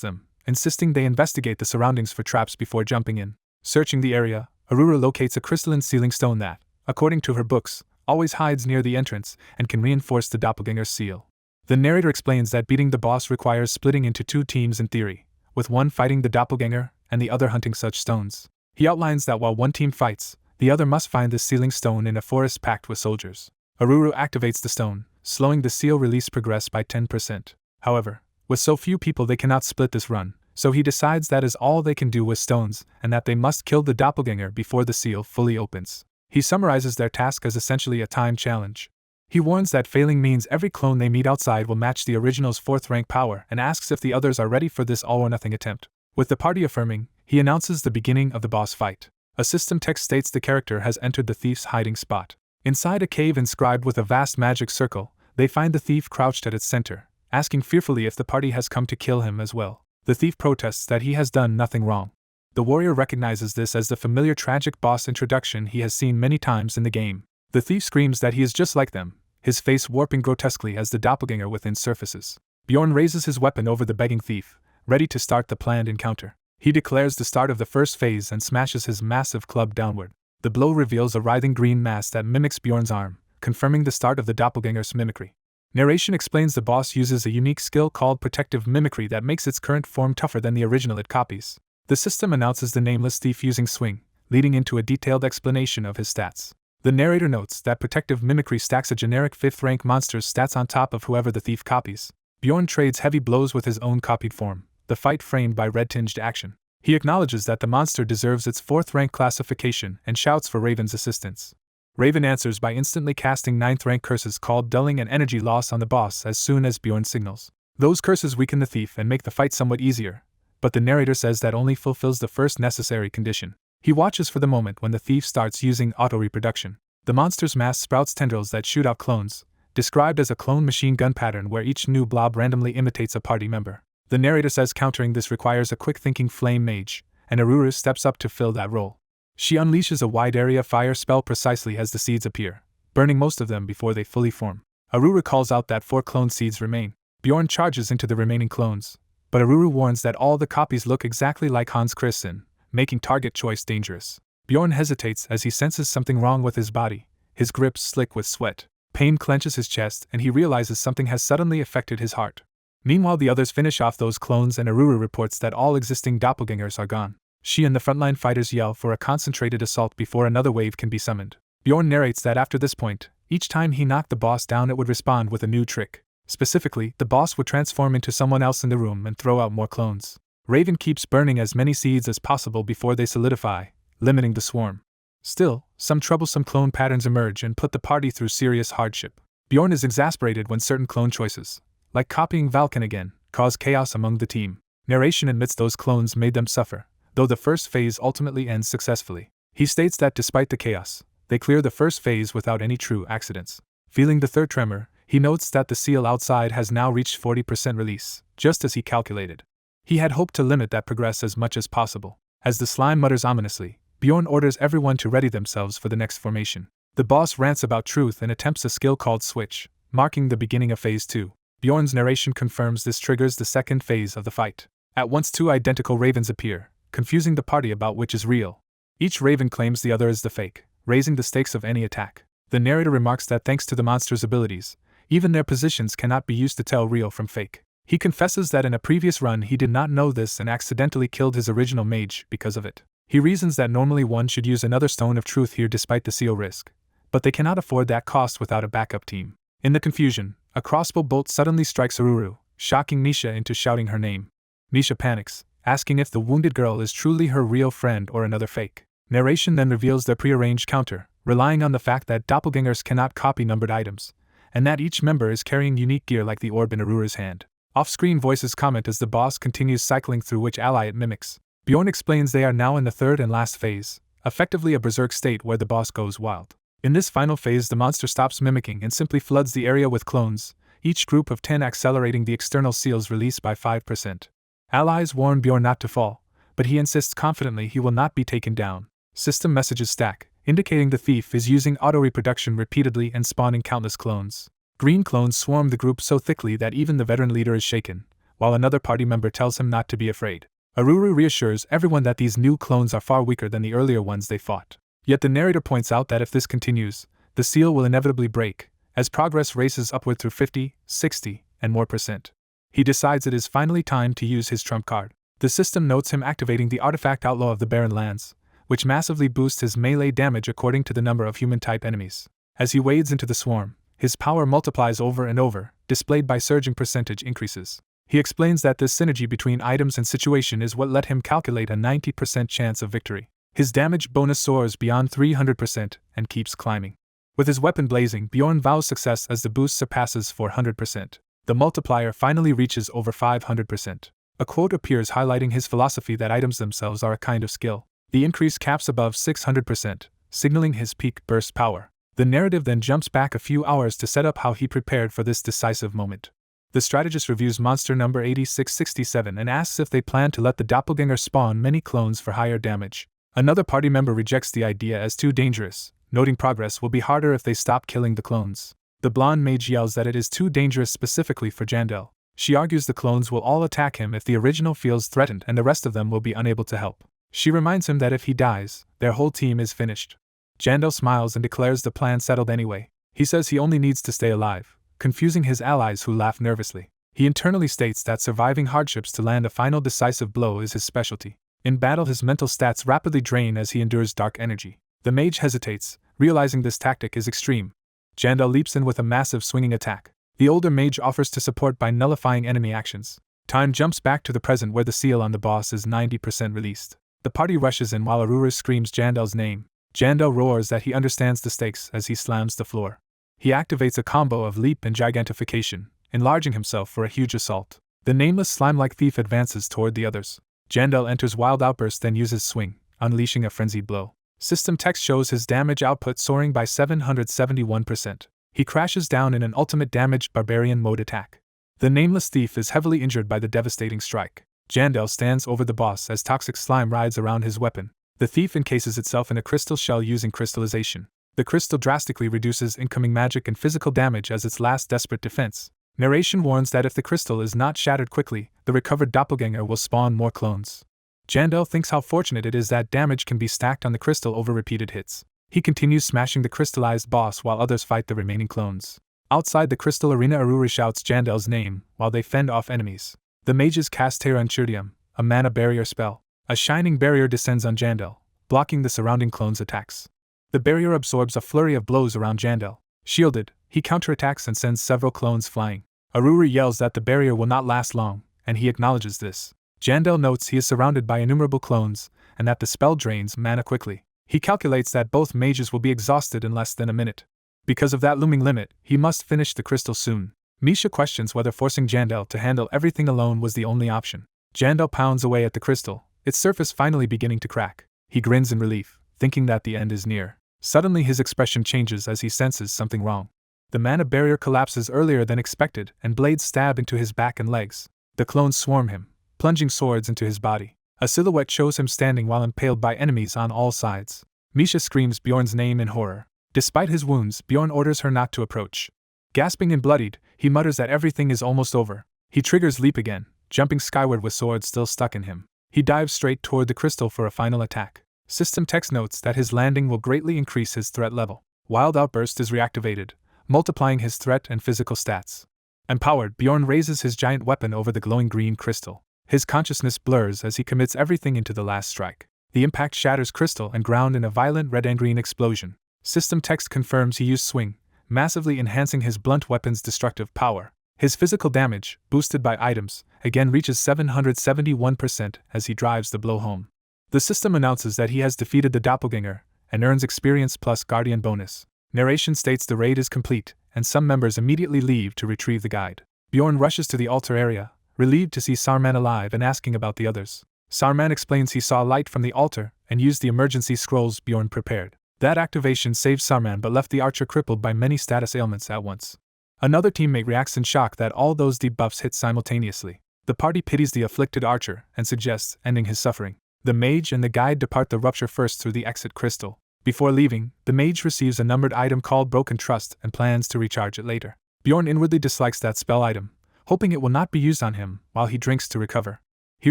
them, insisting they investigate the surroundings for traps before jumping in. Searching the area, Aruru locates a crystalline sealing stone that, according to her books, always hides near the entrance and can reinforce the doppelganger's seal. The narrator explains that beating the boss requires splitting into 2 teams in theory, with one fighting the doppelganger and the other hunting such stones. He outlines that while one team fights, the other must find the sealing stone in a forest packed with soldiers. Aruru activates the stone, slowing the seal release progress by 10%. However, with so few people they cannot split this run, so he decides that is all they can do with stones and that they must kill the doppelganger before the seal fully opens. He summarizes their task as essentially a time challenge. He warns that failing means every clone they meet outside will match the original's 4th-rank power and asks if the others are ready for this all-or-nothing attempt. With the party affirming, he announces the beginning of the boss fight. A system text states the character has entered the thief's hiding spot. Inside a cave inscribed with a vast magic circle, they find the thief crouched at its center, asking fearfully if the party has come to kill him as well. The thief protests that he has done nothing wrong. The warrior recognizes this as the familiar tragic boss introduction he has seen many times in the game. The thief screams that he is just like them, his face warping grotesquely as the doppelganger within surfaces. Bjorn raises his weapon over the begging thief, ready to start the planned encounter. He declares the start of the first phase and smashes his massive club downward. The blow reveals a writhing green mass that mimics Bjorn's arm, confirming the start of the doppelganger's mimicry. Narration explains the boss uses a unique skill called protective mimicry that makes its current form tougher than the original it copies. The system announces the nameless thief using swing, leading into a detailed explanation of his stats. The narrator notes that protective mimicry stacks a generic 5th-rank monster's stats on top of whoever the thief copies. Bjorn trades heavy blows with his own copied form, the fight framed by red-tinged action. He acknowledges that the monster deserves its 4th-rank classification and shouts for Raven's assistance. Raven answers by instantly casting 9th-rank curses called Dulling and Energy Loss on the boss as soon as Bjorn signals. Those curses weaken the thief and make the fight somewhat easier, but the narrator says that only fulfills the first necessary condition. He watches for the moment when the thief starts using auto-reproduction. The monster's mass sprouts tendrils that shoot out clones, described as a clone machine gun pattern where each new blob randomly imitates a party member. The narrator says countering this requires a quick-thinking flame mage, and Aruru steps up to fill that role. She unleashes a wide-area fire spell precisely as the seeds appear, burning most of them before they fully form. Aruru calls out that 4 clone seeds remain. Bjorn charges into the remaining clones, but Aruru warns that all the copies look exactly like Hans Christian, making target choice dangerous. Bjorn hesitates as he senses something wrong with his body, his grip slick with sweat. Pain clenches his chest and he realizes something has suddenly affected his heart. Meanwhile, the others finish off those clones and Aruru reports that all existing doppelgangers are gone. She and the frontline fighters yell for a concentrated assault before another wave can be summoned. Bjorn narrates that after this point, each time he knocked the boss down it would respond with a new trick. Specifically, the boss would transform into someone else in the room and throw out more clones. Raven keeps burning as many seeds as possible before they solidify, limiting the swarm. Still, some troublesome clone patterns emerge and put the party through serious hardship. Bjorn is exasperated when certain clone choices, like copying Valken again, cause chaos among the team. Narration admits those clones made them suffer, though the first phase ultimately ends successfully. He states that despite the chaos, they clear the first phase without any true accidents. Feeling the third tremor, he notes that the seal outside has now reached 40% release, just as he calculated. He had hoped to limit that progress as much as possible. As the slime mutters ominously, Bjorn orders everyone to ready themselves for the next formation. The boss rants about truth and attempts a skill called Switch, marking the beginning of Phase 2. Bjorn's narration confirms this triggers the second phase of the fight. At once two identical ravens appear, confusing the party about which is real. Each raven claims the other is the fake, raising the stakes of any attack. The narrator remarks that thanks to the monster's abilities, even their positions cannot be used to tell real from fake. He confesses that in a previous run he did not know this and accidentally killed his original mage because of it. He reasons that normally one should use another stone of truth here despite the CO risk, but they cannot afford that cost without a backup team. In the confusion, a crossbow bolt suddenly strikes Aruru, shocking Nisha into shouting her name. Nisha panics, asking if the wounded girl is truly her real friend or another fake. Narration then reveals their prearranged counter, relying on the fact that doppelgangers cannot copy numbered items, and that each member is carrying unique gear like the orb in Aruru's hand. Off-screen voices comment as the boss continues cycling through which ally it mimics. Bjorn explains they are now in the third and last phase, effectively a berserk state where the boss goes wild. In this final phase the monster stops mimicking and simply floods the area with clones, each group of 10 accelerating the external seal's release by 5%. Allies warn Bjorn not to fall, but he insists confidently he will not be taken down. System messages stack, indicating the thief is using auto-reproduction repeatedly and spawning countless clones. Green clones swarm the group so thickly that even the veteran leader is shaken, while another party member tells him not to be afraid. Aruru reassures everyone that these new clones are far weaker than the earlier ones they fought. Yet the narrator points out that if this continues, the seal will inevitably break, as progress races upward through 50, 60, and more %. He decides it is finally time to use his trump card. The system notes him activating the artifact Outlaw of the Barren Lands, which massively boosts his melee damage according to the number of human-type enemies. As he wades into the swarm, his power multiplies over and over, displayed by surging percentage increases. He explains that this synergy between items and situation is what let him calculate a 90% chance of victory. His damage bonus soars beyond 300% and keeps climbing. With his weapon blazing, Bjorn vows success as the boost surpasses 400%. The multiplier finally reaches over 500%. A quote appears highlighting his philosophy that items themselves are a kind of skill. The increase caps above 600%, signaling his peak burst power. The narrative then jumps back a few hours to set up how he prepared for this decisive moment. The strategist reviews monster number 8667 and asks if they plan to let the doppelganger spawn many clones for higher damage. Another party member rejects the idea as too dangerous, noting progress will be harder if they stop killing the clones. The blonde mage yells that it is too dangerous specifically for Jandel. She argues the clones will all attack him if the original feels threatened and the rest of them will be unable to help. She reminds him that if he dies, their whole team is finished. Jandel smiles and declares the plan settled anyway. He says he only needs to stay alive, confusing his allies who laugh nervously. He internally states that surviving hardships to land a final decisive blow is his specialty. In battle his mental stats rapidly drain as he endures dark energy. The mage hesitates, realizing this tactic is extreme. Jandel leaps in with a massive swinging attack. The older mage offers to support by nullifying enemy actions. Time jumps back to the present where the seal on the boss is 90% released. The party rushes in while Aruru screams Jandel's name. Jandel roars that he understands the stakes as he slams the floor. He activates a combo of leap and gigantification, enlarging himself for a huge assault. The nameless slime-like thief advances toward the others. Jandel enters wild outburst then uses swing, unleashing a frenzied blow. System text shows his damage output soaring by 771%. He crashes down in an ultimate damage Barbarian mode attack. The nameless thief is heavily injured by the devastating strike. Jandel stands over the boss as toxic slime rides around his weapon. The thief encases itself in a crystal shell using crystallization. The crystal drastically reduces incoming magic and physical damage as its last desperate defense. Narration warns that if the crystal is not shattered quickly, the recovered doppelganger will spawn more clones. Jandel thinks how fortunate it is that damage can be stacked on the crystal over repeated hits. He continues smashing the crystallized boss while others fight the remaining clones. Outside the crystal arena Aruru shouts Jandel's name while they fend off enemies. The mages cast Terra Incertium, a mana barrier spell. A shining barrier descends on Jandel, blocking the surrounding clones' attacks. The barrier absorbs a flurry of blows around Jandel. Shielded, he counterattacks and sends several clones flying. Aruru yells that the barrier will not last long, and he acknowledges this. Jandel notes he is surrounded by innumerable clones, and that the spell drains mana quickly. He calculates that both mages will be exhausted in less than a minute. Because of that looming limit, he must finish the crystal soon. Misha questions whether forcing Jandel to handle everything alone was the only option. Jandel pounds away at the crystal, its surface finally beginning to crack. He grins in relief, thinking that the end is near. Suddenly his expression changes as he senses something wrong. The mana barrier collapses earlier than expected, and blades stab into his back and legs. The clones swarm him, plunging swords into his body. A silhouette shows him standing while impaled by enemies on all sides. Misha screams Bjorn's name in horror. Despite his wounds, Bjorn orders her not to approach. Gasping and bloodied, he mutters that everything is almost over. He triggers leap again, jumping skyward with sword still stuck in him. He dives straight toward the crystal for a final attack. System text notes that his landing will greatly increase his threat level. Wild Outburst is reactivated, multiplying his threat and physical stats. Empowered, Bjorn raises his giant weapon over the glowing green crystal. His consciousness blurs as he commits everything into the last strike. The impact shatters crystal and ground in a violent red and green explosion. System text confirms he used swing, massively enhancing his blunt weapon's destructive power. His physical damage, boosted by items, again reaches 771% as he drives the blow home. The system announces that he has defeated the doppelganger and earns experience plus guardian bonus. Narration states the raid is complete, and some members immediately leave to retrieve the guide. Bjorn rushes to the altar area, relieved to see Sarman alive and asking about the others. Sarman explains he saw light from the altar and used the emergency scrolls Bjorn prepared. That activation saved Sarman but left the archer crippled by many status ailments at once. Another teammate reacts in shock that all those debuffs hit simultaneously. The party pities the afflicted archer and suggests ending his suffering. The mage and the guide depart the rupture first through the exit crystal. Before leaving, the mage receives a numbered item called Broken Trust and plans to recharge it later. Bjorn inwardly dislikes that spell item, hoping it will not be used on him while he drinks to recover. He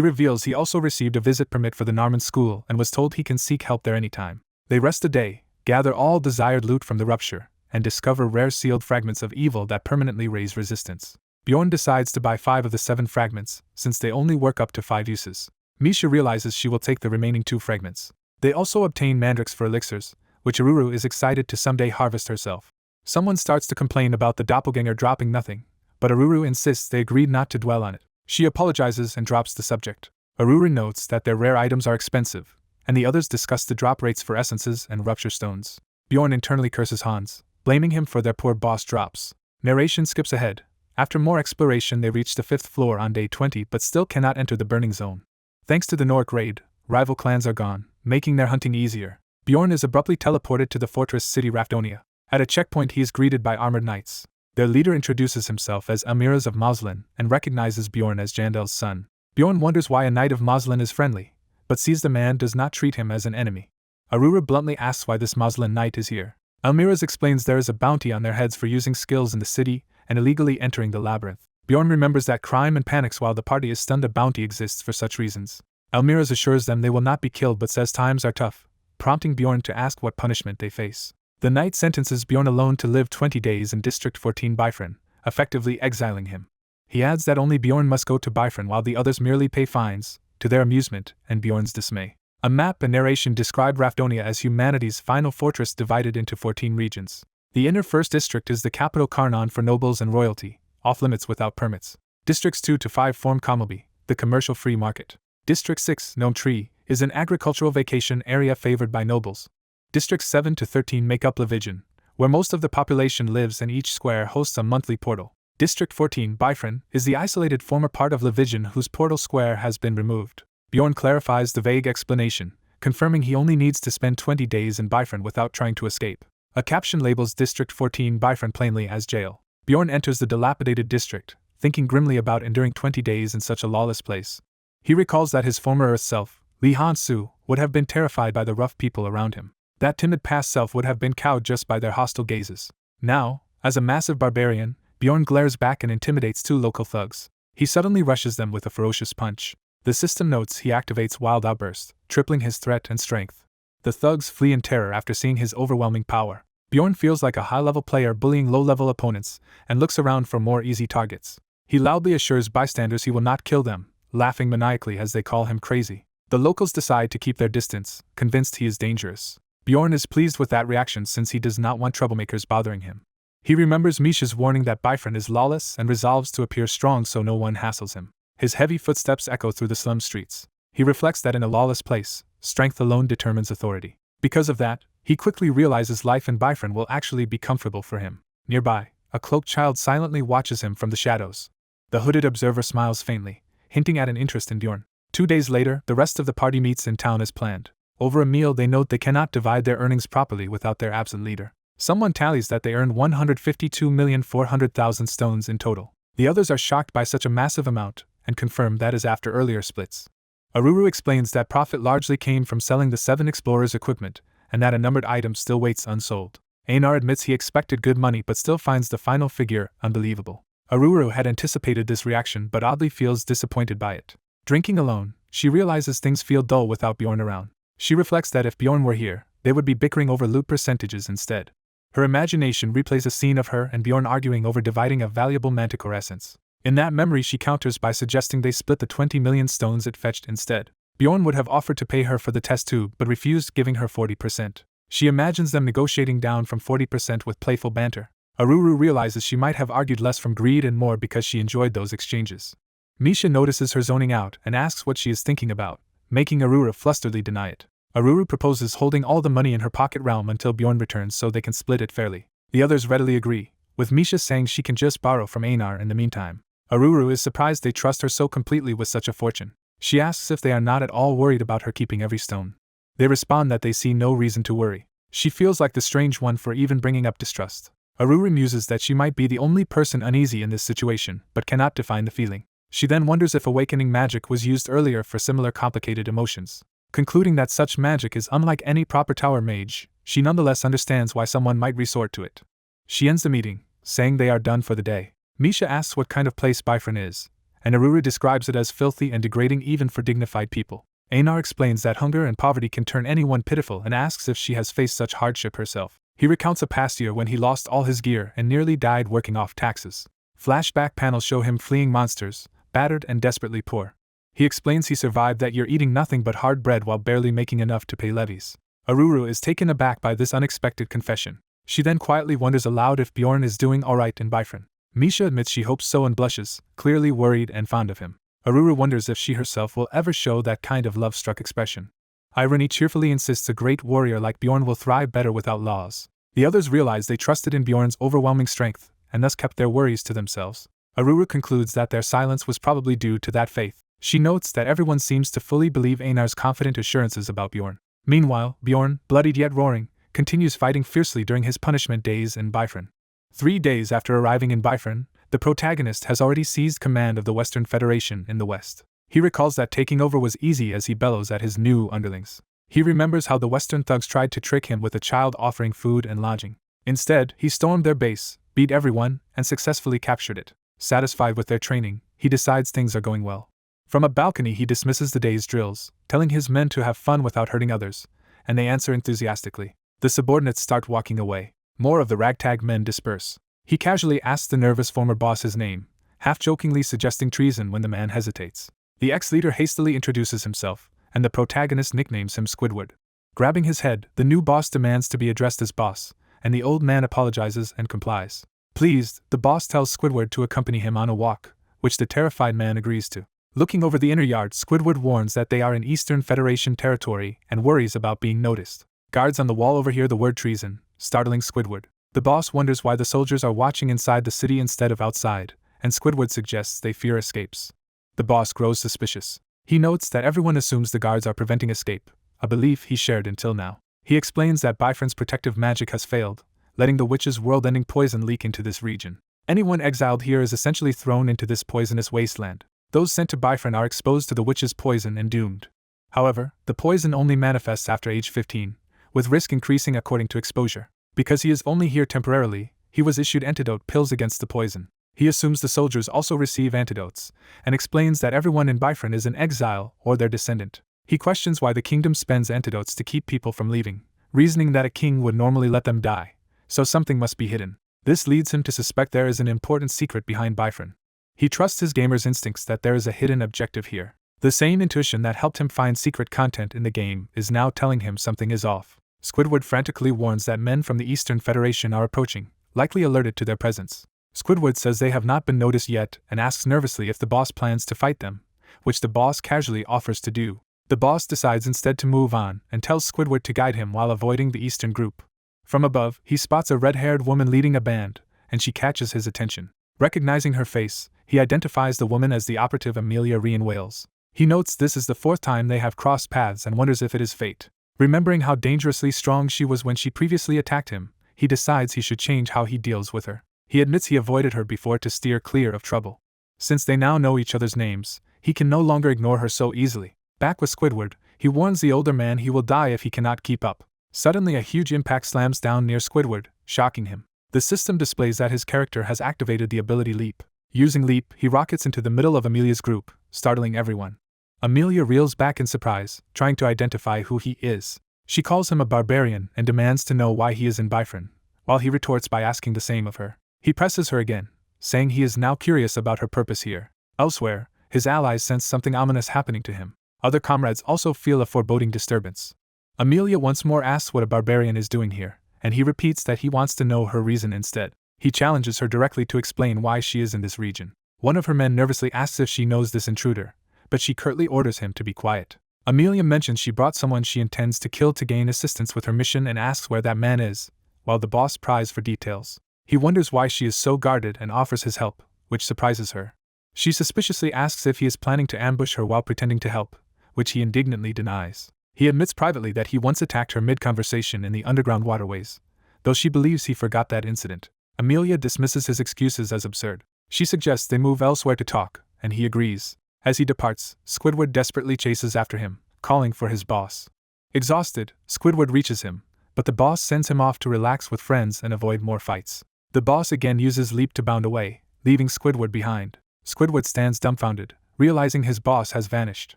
reveals he also received a visit permit for the Narman school and was told he can seek help there anytime. They rest a day, gather all desired loot from the rupture, and discover rare sealed fragments of evil that permanently raise resistance. Bjorn decides to buy 5 of the 7 fragments, since they only work up to 5 uses. Misha realizes she will take the remaining 2 fragments. They also obtain mandrakes for elixirs, which Aruru is excited to someday harvest herself. Someone starts to complain about the doppelganger dropping nothing, but Aruru insists they agreed not to dwell on it. She apologizes and drops the subject. Aruru notes that their rare items are expensive, and the others discuss the drop rates for essences and rupture stones. Bjorn internally curses Hans, blaming him for their poor boss drops. Narration skips ahead. After more exploration, they reach the 5th floor on day 20 but still cannot enter the burning zone. Thanks to the Nork raid, rival clans are gone, making their hunting easier. Bjorn is abruptly teleported to the fortress city Raponia. At a checkpoint, he is greeted by armored knights. Their leader introduces himself as Amiras of Moslin and recognizes Bjorn as Jandel's son. Bjorn wonders why a knight of Moslin is friendly, but sees the man does not treat him as an enemy. Aruru bluntly asks why this Moslin knight is here. Almiras explains there is a bounty on their heads for using skills in the city and illegally entering the labyrinth. Bjorn remembers that crime and panics while the party is stunned. A bounty exists for such reasons. Almiras assures them they will not be killed but says times are tough, prompting Bjorn to ask what punishment they face. The knight sentences Bjorn alone to live 20 days in District 14 Bifron, effectively exiling him. He adds that only Bjorn must go to Bifron while the others merely pay fines, to their amusement and Bjorn's dismay. A map and narration describe Raponia as humanity's final fortress divided into 14 regions. The inner first district is the capital Karnan for nobles and royalty, off-limits without permits. Districts 2 to 5 form Kamobi, the commercial free market. District 6, Gnome Tree, is an agricultural vacation area favored by nobles. Districts 7 to 13 make up Levision, where most of the population lives and each square hosts a monthly portal. District 14, Bifron, is the isolated former part of Levision whose portal square has been removed. Bjorn clarifies the vague explanation, confirming he only needs to spend 20 days in Bifron without trying to escape. A caption labels District 14 Bifron plainly as jail. Bjorn enters the dilapidated district, thinking grimly about enduring 20 days in such a lawless place. He recalls that his former Earth self, Li Han-su, would have been terrified by the rough people around him. That timid past self would have been cowed just by their hostile gazes. Now, as a massive barbarian, Bjorn glares back and intimidates 2 local thugs. He suddenly rushes them with a ferocious punch. The system notes he activates Wild Outburst, tripling his threat and strength. The thugs flee in terror after seeing his overwhelming power. Bjorn feels like a high-level player bullying low-level opponents and looks around for more easy targets. He loudly assures bystanders he will not kill them, laughing maniacally as they call him crazy. The locals decide to keep their distance, convinced he is dangerous. Bjorn is pleased with that reaction since he does not want troublemakers bothering him. He remembers Misha's warning that Bifron is lawless and resolves to appear strong so no one hassles him. His heavy footsteps echo through the slum streets. He reflects that in a lawless place, strength alone determines authority. Because of that, he quickly realizes life in Bifron will actually be comfortable for him. Nearby, a cloaked child silently watches him from the shadows. The hooded observer smiles faintly, hinting at an interest in Bjorn. 2 days later, the rest of the party meets in town as planned. Over a meal, they note they cannot divide their earnings properly without their absent leader. Someone tallies that they earned 152,400,000 stones in total. The others are shocked by such a massive amount, and confirm that is after earlier splits. Aruru explains that profit largely came from selling the 7 explorers' equipment, and that a numbered item still waits unsold. Anar admits he expected good money but still finds the final figure unbelievable. Aruru had anticipated this reaction but oddly feels disappointed by it. Drinking alone, she realizes things feel dull without Bjorn around. She reflects that if Bjorn were here, they would be bickering over loot percentages instead. Her imagination replays a scene of her and Bjorn arguing over dividing a valuable manticore essence. In that memory, she counters by suggesting they split the 20 million stones it fetched instead. Bjorn would have offered to pay her for the test tube but refused, giving her 40%. She imagines them negotiating down from 40% with playful banter. Aruru realizes she might have argued less from greed and more because she enjoyed those exchanges. Misha notices her zoning out and asks what she is thinking about, making Aruru flusteredly deny it. Aruru proposes holding all the money in her pocket realm until Bjorn returns so they can split it fairly. The others readily agree, with Misha saying she can just borrow from Anar in the meantime. Aruru is surprised they trust her so completely with such a fortune. She asks if they are not at all worried about her keeping every stone. They respond that they see no reason to worry. She feels like the strange one for even bringing up distrust. Aruru muses that she might be the only person uneasy in this situation, but cannot define the feeling. She then wonders if awakening magic was used earlier for similar complicated emotions. Concluding that such magic is unlike any proper tower mage, she nonetheless understands why someone might resort to it. She ends the meeting, saying they are done for the day. Misha asks what kind of place Bifron is, and Aruru describes it as filthy and degrading even for dignified people. Anar explains that hunger and poverty can turn anyone pitiful and asks if she has faced such hardship herself. He recounts a past year when he lost all his gear and nearly died working off taxes. Flashback panels show him fleeing monsters, battered and desperately poor. He explains he survived that year eating nothing but hard bread while barely making enough to pay levies. Aruru is taken aback by this unexpected confession. She then quietly wonders aloud if Bjorn is doing alright in Bifron. Misha admits she hopes so and blushes, clearly worried and fond of him. Aruru wonders if she herself will ever show that kind of love-struck expression. Irony cheerfully insists a great warrior like Bjorn will thrive better without laws. The others realize they trusted in Bjorn's overwhelming strength, and thus kept their worries to themselves. Aruru concludes that their silence was probably due to that faith. She notes that everyone seems to fully believe Anar's confident assurances about Bjorn. Meanwhile, Bjorn, bloodied yet roaring, continues fighting fiercely during his punishment days in Bifron. 3 days after arriving in Bifron, the protagonist has already seized command of the Western Federation in the West. He recalls that taking over was easy as he bellows at his new underlings. He remembers how the Western thugs tried to trick him with a child offering food and lodging. Instead, he stormed their base, beat everyone, and successfully captured it. Satisfied with their training, he decides things are going well. From a balcony he dismisses the day's drills, telling his men to have fun without hurting others, and they answer enthusiastically. The subordinates start walking away. More of the ragtag men disperse. He casually asks the nervous former boss his name, half-jokingly suggesting treason when the man hesitates. The ex-leader hastily introduces himself, and the protagonist nicknames him Squidward. Grabbing his head, the new boss demands to be addressed as boss, and the old man apologizes and complies. Pleased, the boss tells Squidward to accompany him on a walk, which the terrified man agrees to. Looking over the inner yard, Squidward warns that they are in Eastern Federation territory and worries about being noticed. Guards on the wall overhear the word treason, startling Squidward. The boss wonders why the soldiers are watching inside the city instead of outside, and Squidward suggests they fear escapes. The boss grows suspicious. He notes that everyone assumes the guards are preventing escape, a belief he shared until now. He explains that Bifron's protective magic has failed, letting the witch's world-ending poison leak into this region. Anyone exiled here is essentially thrown into this poisonous wasteland. Those sent to Bifron are exposed to the witch's poison and doomed. However, the poison only manifests after age 15, with risk increasing according to exposure. Because he is only here temporarily, he was issued antidote pills against the poison. He assumes the soldiers also receive antidotes, and explains that everyone in Bifron is in exile or their descendant. He questions why the kingdom spends antidotes to keep people from leaving, reasoning that a king would normally let them die, so something must be hidden. This leads him to suspect there is an important secret behind Bifron. He trusts his gamer's instincts that there is a hidden objective here. The same intuition that helped him find secret content in the game is now telling him something is off. Squidward frantically warns that men from the Eastern Federation are approaching, likely alerted to their presence. Squidward says they have not been noticed yet and asks nervously if the boss plans to fight them, which the boss casually offers to do. The boss decides instead to move on and tells Squidward to guide him while avoiding the Eastern group. From above, he spots a red-haired woman leading a band, and she catches his attention. Recognizing her face, he identifies the woman as the operative Amelia Rian Wales. He notes this is the 4th time they have crossed paths and wonders if it is fate. Remembering how dangerously strong she was when she previously attacked him, he decides he should change how he deals with her. He admits he avoided her before to steer clear of trouble. Since they now know each other's names, he can no longer ignore her so easily. Back with Squidward, he warns the older man he will die if he cannot keep up. Suddenly a huge impact slams down near Squidward, shocking him. The system displays that his character has activated the ability Leap. Using Leap, he rockets into the middle of Amelia's group, startling everyone. Amelia reels back in surprise, trying to identify who he is. She calls him a barbarian and demands to know why he is in Bifron, while he retorts by asking the same of her. He presses her again, saying he is now curious about her purpose here. Elsewhere, his allies sense something ominous happening to him. Other comrades also feel a foreboding disturbance. Amelia once more asks what a barbarian is doing here, and he repeats that he wants to know her reason instead. He challenges her directly to explain why she is in this region. One of her men nervously asks if she knows this intruder, but she curtly orders him to be quiet. Amelia mentions she brought someone she intends to kill to gain assistance with her mission and asks where that man is, while the boss pries for details. He wonders why she is so guarded and offers his help, which surprises her. She suspiciously asks if he is planning to ambush her while pretending to help, which he indignantly denies. He admits privately that he once attacked her mid-conversation in the underground waterways, though she believes he forgot that incident. Amelia dismisses his excuses as absurd. She suggests they move elsewhere to talk, and he agrees. As he departs, Squidward desperately chases after him, calling for his boss. Exhausted, Squidward reaches him, but the boss sends him off to relax with friends and avoid more fights. The boss again uses Leap to bound away, leaving Squidward behind. Squidward stands dumbfounded, realizing his boss has vanished.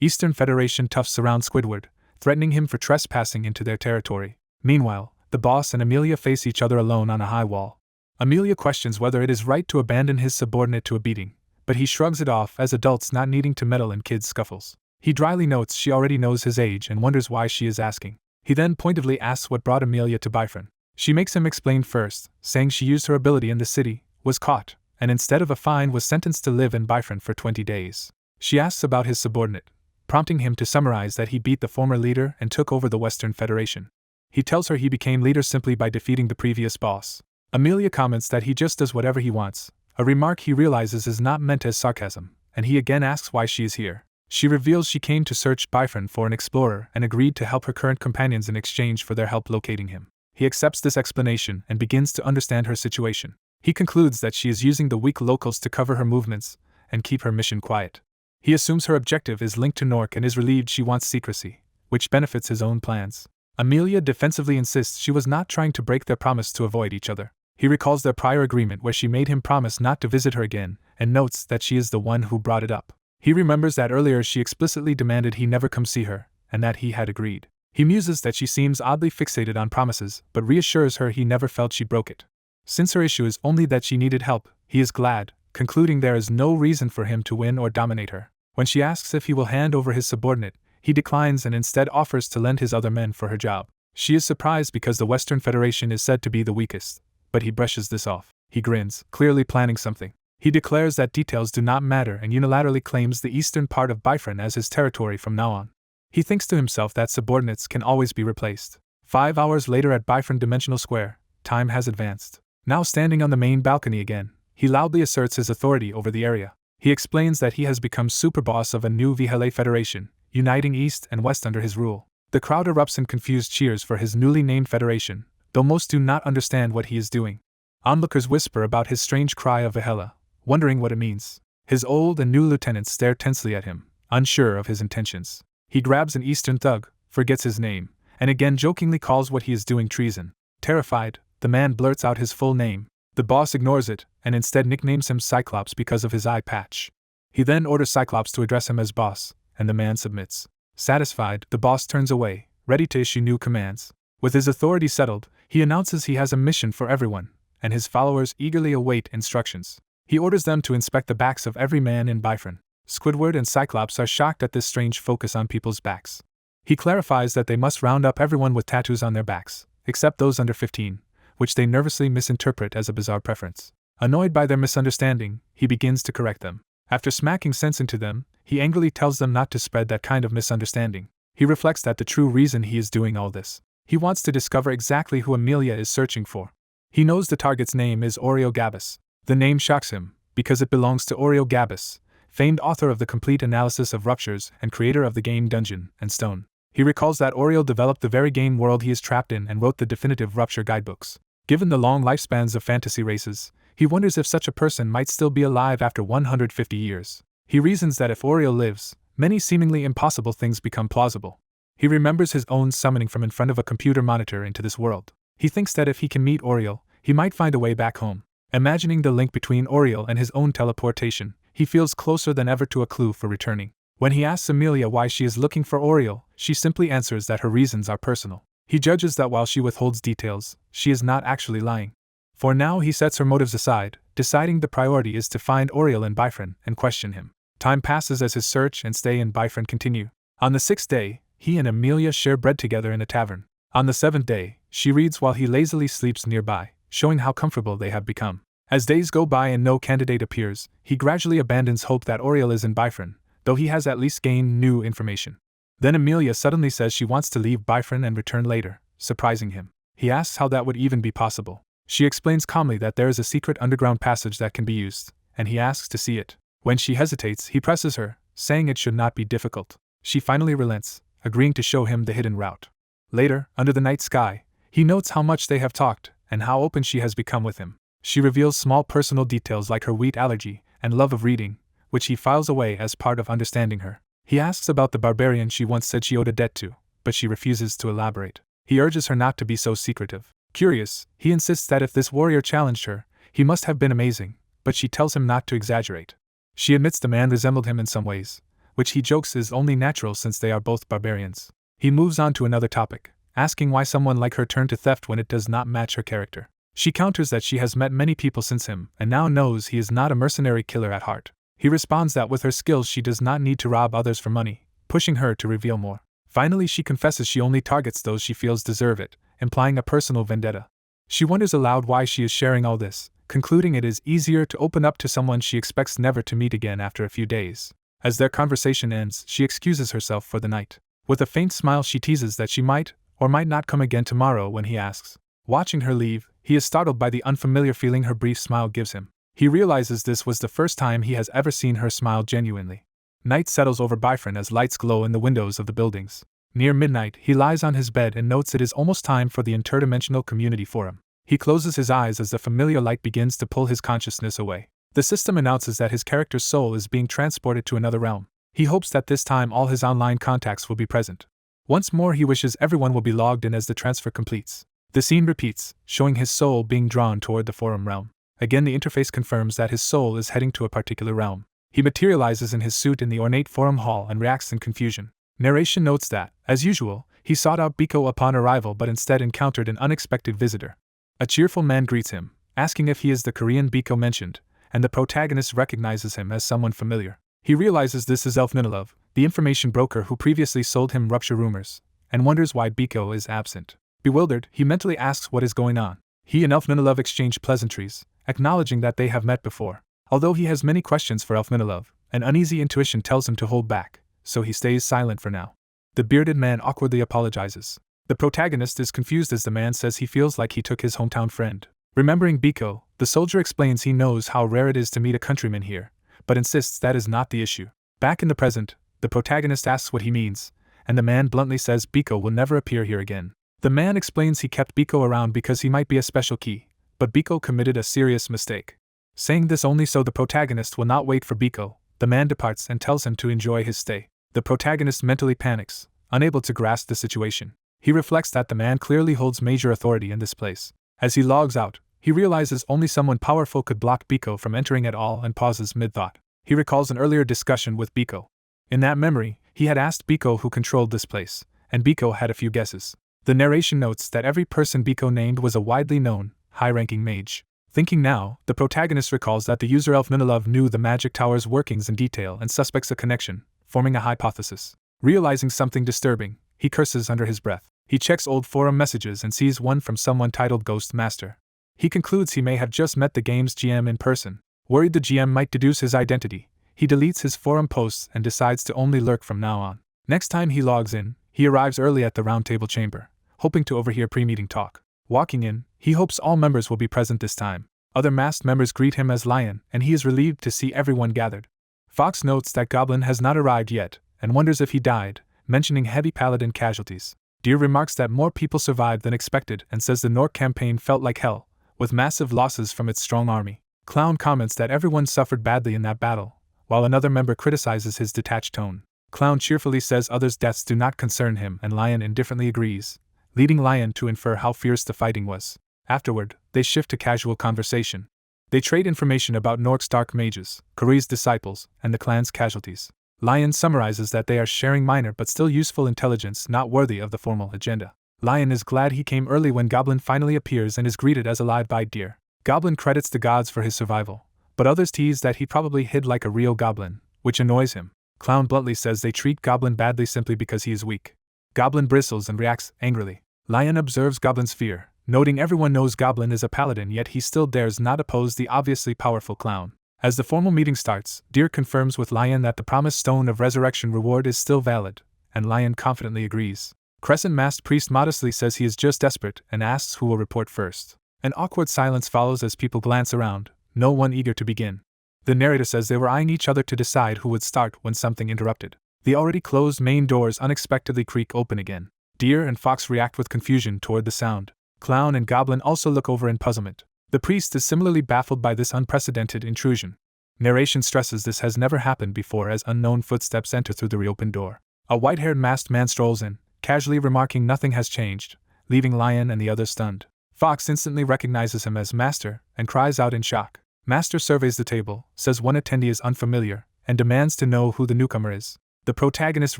Eastern Federation toughs surround Squidward, threatening him for trespassing into their territory. Meanwhile, the boss and Amelia face each other alone on a high wall. Amelia questions whether it is right to abandon his subordinate to a beating, but he shrugs it off as adults not needing to meddle in kids' scuffles. He dryly notes she already knows his age and wonders why she is asking. He then pointedly asks what brought Amelia to Bifron. She makes him explain first, saying she used her ability in the city, was caught, and instead of a fine was sentenced to live in Bifron for 20 days. She asks about his subordinate, prompting him to summarize that he beat the former leader and took over the Western Federation. He tells her he became leader simply by defeating the previous boss. Amelia comments that he just does whatever he wants, a remark he realizes is not meant as sarcasm, and he again asks why she is here. She reveals she came to search Bifron for an explorer and agreed to help her current companions in exchange for their help locating him. He accepts this explanation and begins to understand her situation. He concludes that she is using the weak locals to cover her movements and keep her mission quiet. He assumes her objective is linked to Nork and is relieved she wants secrecy, which benefits his own plans. Amelia defensively insists she was not trying to break their promise to avoid each other. He recalls their prior agreement where she made him promise not to visit her again, and notes that she is the one who brought it up. He remembers that earlier she explicitly demanded he never come see her, and that he had agreed. He muses that she seems oddly fixated on promises, but reassures her he never felt she broke it. Since her issue is only that she needed help, he is glad, concluding there is no reason for him to win or dominate her. When she asks if he will hand over his subordinate, he declines and instead offers to lend his other men for her job. She is surprised because the Western Federation is said to be the weakest, but he brushes this off. He grins, clearly planning something. He declares that details do not matter and unilaterally claims the eastern part of Bifron as his territory from now on. He thinks to himself that subordinates can always be replaced. 5 hours later at Bifron Dimensional Square, time has advanced. Now standing on the main balcony again, he loudly asserts his authority over the area. He explains that he has become superboss of a new Vihele Federation, uniting East and West under his rule. The crowd erupts in confused cheers for his newly named federation, though most do not understand what he is doing. Onlookers whisper about his strange cry of Vihela, wondering what it means. His old and new lieutenants stare tensely at him, unsure of his intentions. He grabs an Eastern thug, forgets his name, and again jokingly calls what he is doing treason. Terrified, the man blurts out his full name. The boss ignores it, and instead nicknames him Cyclops because of his eye patch. He then orders Cyclops to address him as boss, and the man submits. Satisfied, the boss turns away, ready to issue new commands. With his authority settled, he announces he has a mission for everyone, and his followers eagerly await instructions. He orders them to inspect the backs of every man in Bifron. Squidward and Cyclops are shocked at this strange focus on people's backs. He clarifies that they must round up everyone with tattoos on their backs, except those under 15, which they nervously misinterpret as a bizarre preference. Annoyed by their misunderstanding, he begins to correct them. After smacking sense into them, he angrily tells them not to spread that kind of misunderstanding. He reflects that the true reason he is doing all this. He wants to discover exactly who Amelia is searching for. He knows the target's name is Oriel Gabus. The name shocks him, because it belongs to Oriel Gabus, famed author of the complete analysis of ruptures and creator of the game Dungeon and Stone. He recalls that Oriel developed the very game world he is trapped in and wrote the definitive rupture guidebooks. Given the long lifespans of fantasy races, he wonders if such a person might still be alive after 150 years. He reasons that if Oriel lives, many seemingly impossible things become plausible. He remembers his own summoning from in front of a computer monitor into this world. He thinks that if he can meet Oriel, he might find a way back home. Imagining the link between Oriel and his own teleportation, he feels closer than ever to a clue for returning. When he asks Amelia why she is looking for Oriel, she simply answers that her reasons are personal. He judges that while she withholds details, she is not actually lying. For now he sets her motives aside, deciding the priority is to find Oriel in Bifron and question him. Time passes as his search and stay in Bifron continue. On the 6th day, he and Amelia share bread together in a tavern. On the 7th day, she reads while he lazily sleeps nearby, showing how comfortable they have become. As days go by and no candidate appears, he gradually abandons hope that Oriel is in Bifron, though he has at least gained new information. Then Amelia suddenly says she wants to leave Bifron and return later, surprising him. He asks how that would even be possible. She explains calmly that there is a secret underground passage that can be used, and he asks to see it. When she hesitates, he presses her, saying it should not be difficult. She finally relents, agreeing to show him the hidden route. Later, under the night sky, he notes how much they have talked, and how open she has become with him. She reveals small personal details like her wheat allergy and love of reading, which he files away as part of understanding her. He asks about the barbarian she once said she owed a debt to, but she refuses to elaborate. He urges her not to be so secretive. Curious, he insists that if this warrior challenged her, he must have been amazing, but she tells him not to exaggerate. She admits the man resembled him in some ways, which he jokes is only natural since they are both barbarians. He moves on to another topic, asking why someone like her turned to theft when it does not match her character. She counters that she has met many people since him and now knows he is not a mercenary killer at heart. He responds that with her skills she does not need to rob others for money, pushing her to reveal more. Finally, she confesses she only targets those she feels deserve it, implying a personal vendetta. She wonders aloud why she is sharing all this, concluding it is easier to open up to someone she expects never to meet again after a few days. As their conversation ends, she excuses herself for the night. With a faint smile she teases that she might or might not come again tomorrow when he asks. Watching her leave, he is startled by the unfamiliar feeling her brief smile gives him. He realizes this was the first time he has ever seen her smile genuinely. Night settles over Bifron as lights glow in the windows of the buildings. Near midnight, he lies on his bed and notes it is almost time for the interdimensional community forum. He closes his eyes as the familiar light begins to pull his consciousness away. The system announces that his character's soul is being transported to another realm. He hopes that this time all his online contacts will be present. Once more he wishes everyone will be logged in as the transfer completes. The scene repeats, showing his soul being drawn toward the forum realm. Again the interface confirms that his soul is heading to a particular realm. He materializes in his suit in the ornate forum hall and reacts in confusion. Narration notes that, as usual, he sought out Biko upon arrival but instead encountered an unexpected visitor. A cheerful man greets him, asking if he is the Korean Biko mentioned, and the protagonist recognizes him as someone familiar. He realizes this is Elf Ninilov, the information broker who previously sold him rupture rumors, and wonders why Biko is absent. Bewildered, he mentally asks what is going on. He and Elf Ninilov exchange pleasantries, acknowledging that they have met before. Although he has many questions for Elf Ninilov, an uneasy intuition tells him to hold back, so he stays silent for now. The bearded man awkwardly apologizes. The protagonist is confused as the man says he feels like he took his hometown friend. Remembering Biko, the soldier explains he knows how rare it is to meet a countryman here, but insists that is not the issue. Back in the present, the protagonist asks what he means, and the man bluntly says Biko will never appear here again. The man explains he kept Biko around because he might be a special key, but Biko committed a serious mistake. Saying this only so the protagonist will not wait for Biko, the man departs and tells him to enjoy his stay. The protagonist mentally panics, unable to grasp the situation. He reflects that the man clearly holds major authority in this place. As he logs out, he realizes only someone powerful could block Biko from entering at all and pauses mid-thought. He recalls an earlier discussion with Biko. In that memory, he had asked Biko who controlled this place, and Biko had a few guesses. The narration notes that every person Biko named was a widely known, high-ranking mage. Thinking now, the protagonist recalls that the user elf Minilove knew the magic tower's workings in detail and suspects a connection, forming a hypothesis. Realizing something disturbing, he curses under his breath. He checks old forum messages and sees one from someone titled Ghost Master. He concludes he may have just met the game's GM in person. Worried the GM might deduce his identity, he deletes his forum posts and decides to only lurk from now on. Next time he logs in, he arrives early at the roundtable chamber, hoping to overhear pre-meeting talk. Walking in, he hopes all members will be present this time. Other masked members greet him as Lion, and he is relieved to see everyone gathered. Fox notes that Goblin has not arrived yet, and wonders if he died, mentioning heavy paladin casualties. Deer remarks that more people survived than expected and says the Nork campaign felt like hell, with massive losses from its strong army. Clown comments that everyone suffered badly in that battle, while another member criticizes his detached tone. Clown cheerfully says others' deaths do not concern him, and Lion indifferently agrees, leading Lion to infer how fierce the fighting was. Afterward, they shift to casual conversation. They trade information about Nork's dark mages, Kuri's disciples, and the clan's casualties. Lion summarizes that they are sharing minor but still useful intelligence not worthy of the formal agenda. Lion is glad he came early when Goblin finally appears and is greeted as alive by Deer. Goblin credits the gods for his survival, but others tease that he probably hid like a real goblin, which annoys him. Clown bluntly says they treat Goblin badly simply because he is weak. Goblin bristles and reacts angrily. Lion observes Goblin's fear, noting everyone knows Goblin is a paladin, yet he still dares not oppose the obviously powerful Clown. As the formal meeting starts, Deer confirms with Lion that the promised Stone of Resurrection reward is still valid, and Lion confidently agrees. Crescent-masked priest modestly says he is just desperate and asks who will report first. An awkward silence follows as people glance around, no one eager to begin. The narrator says they were eyeing each other to decide who would start when something interrupted. The already closed main doors unexpectedly creak open again. Deer and Fox react with confusion toward the sound. Clown and Goblin also look over in puzzlement. The priest is similarly baffled by this unprecedented intrusion. Narration stresses this has never happened before as unknown footsteps enter through the reopened door. A white-haired masked man strolls in, casually remarking nothing has changed, leaving Lion and the others stunned. Fox instantly recognizes him as Master and cries out in shock. Master surveys the table, says one attendee is unfamiliar, and demands to know who the newcomer is. The protagonist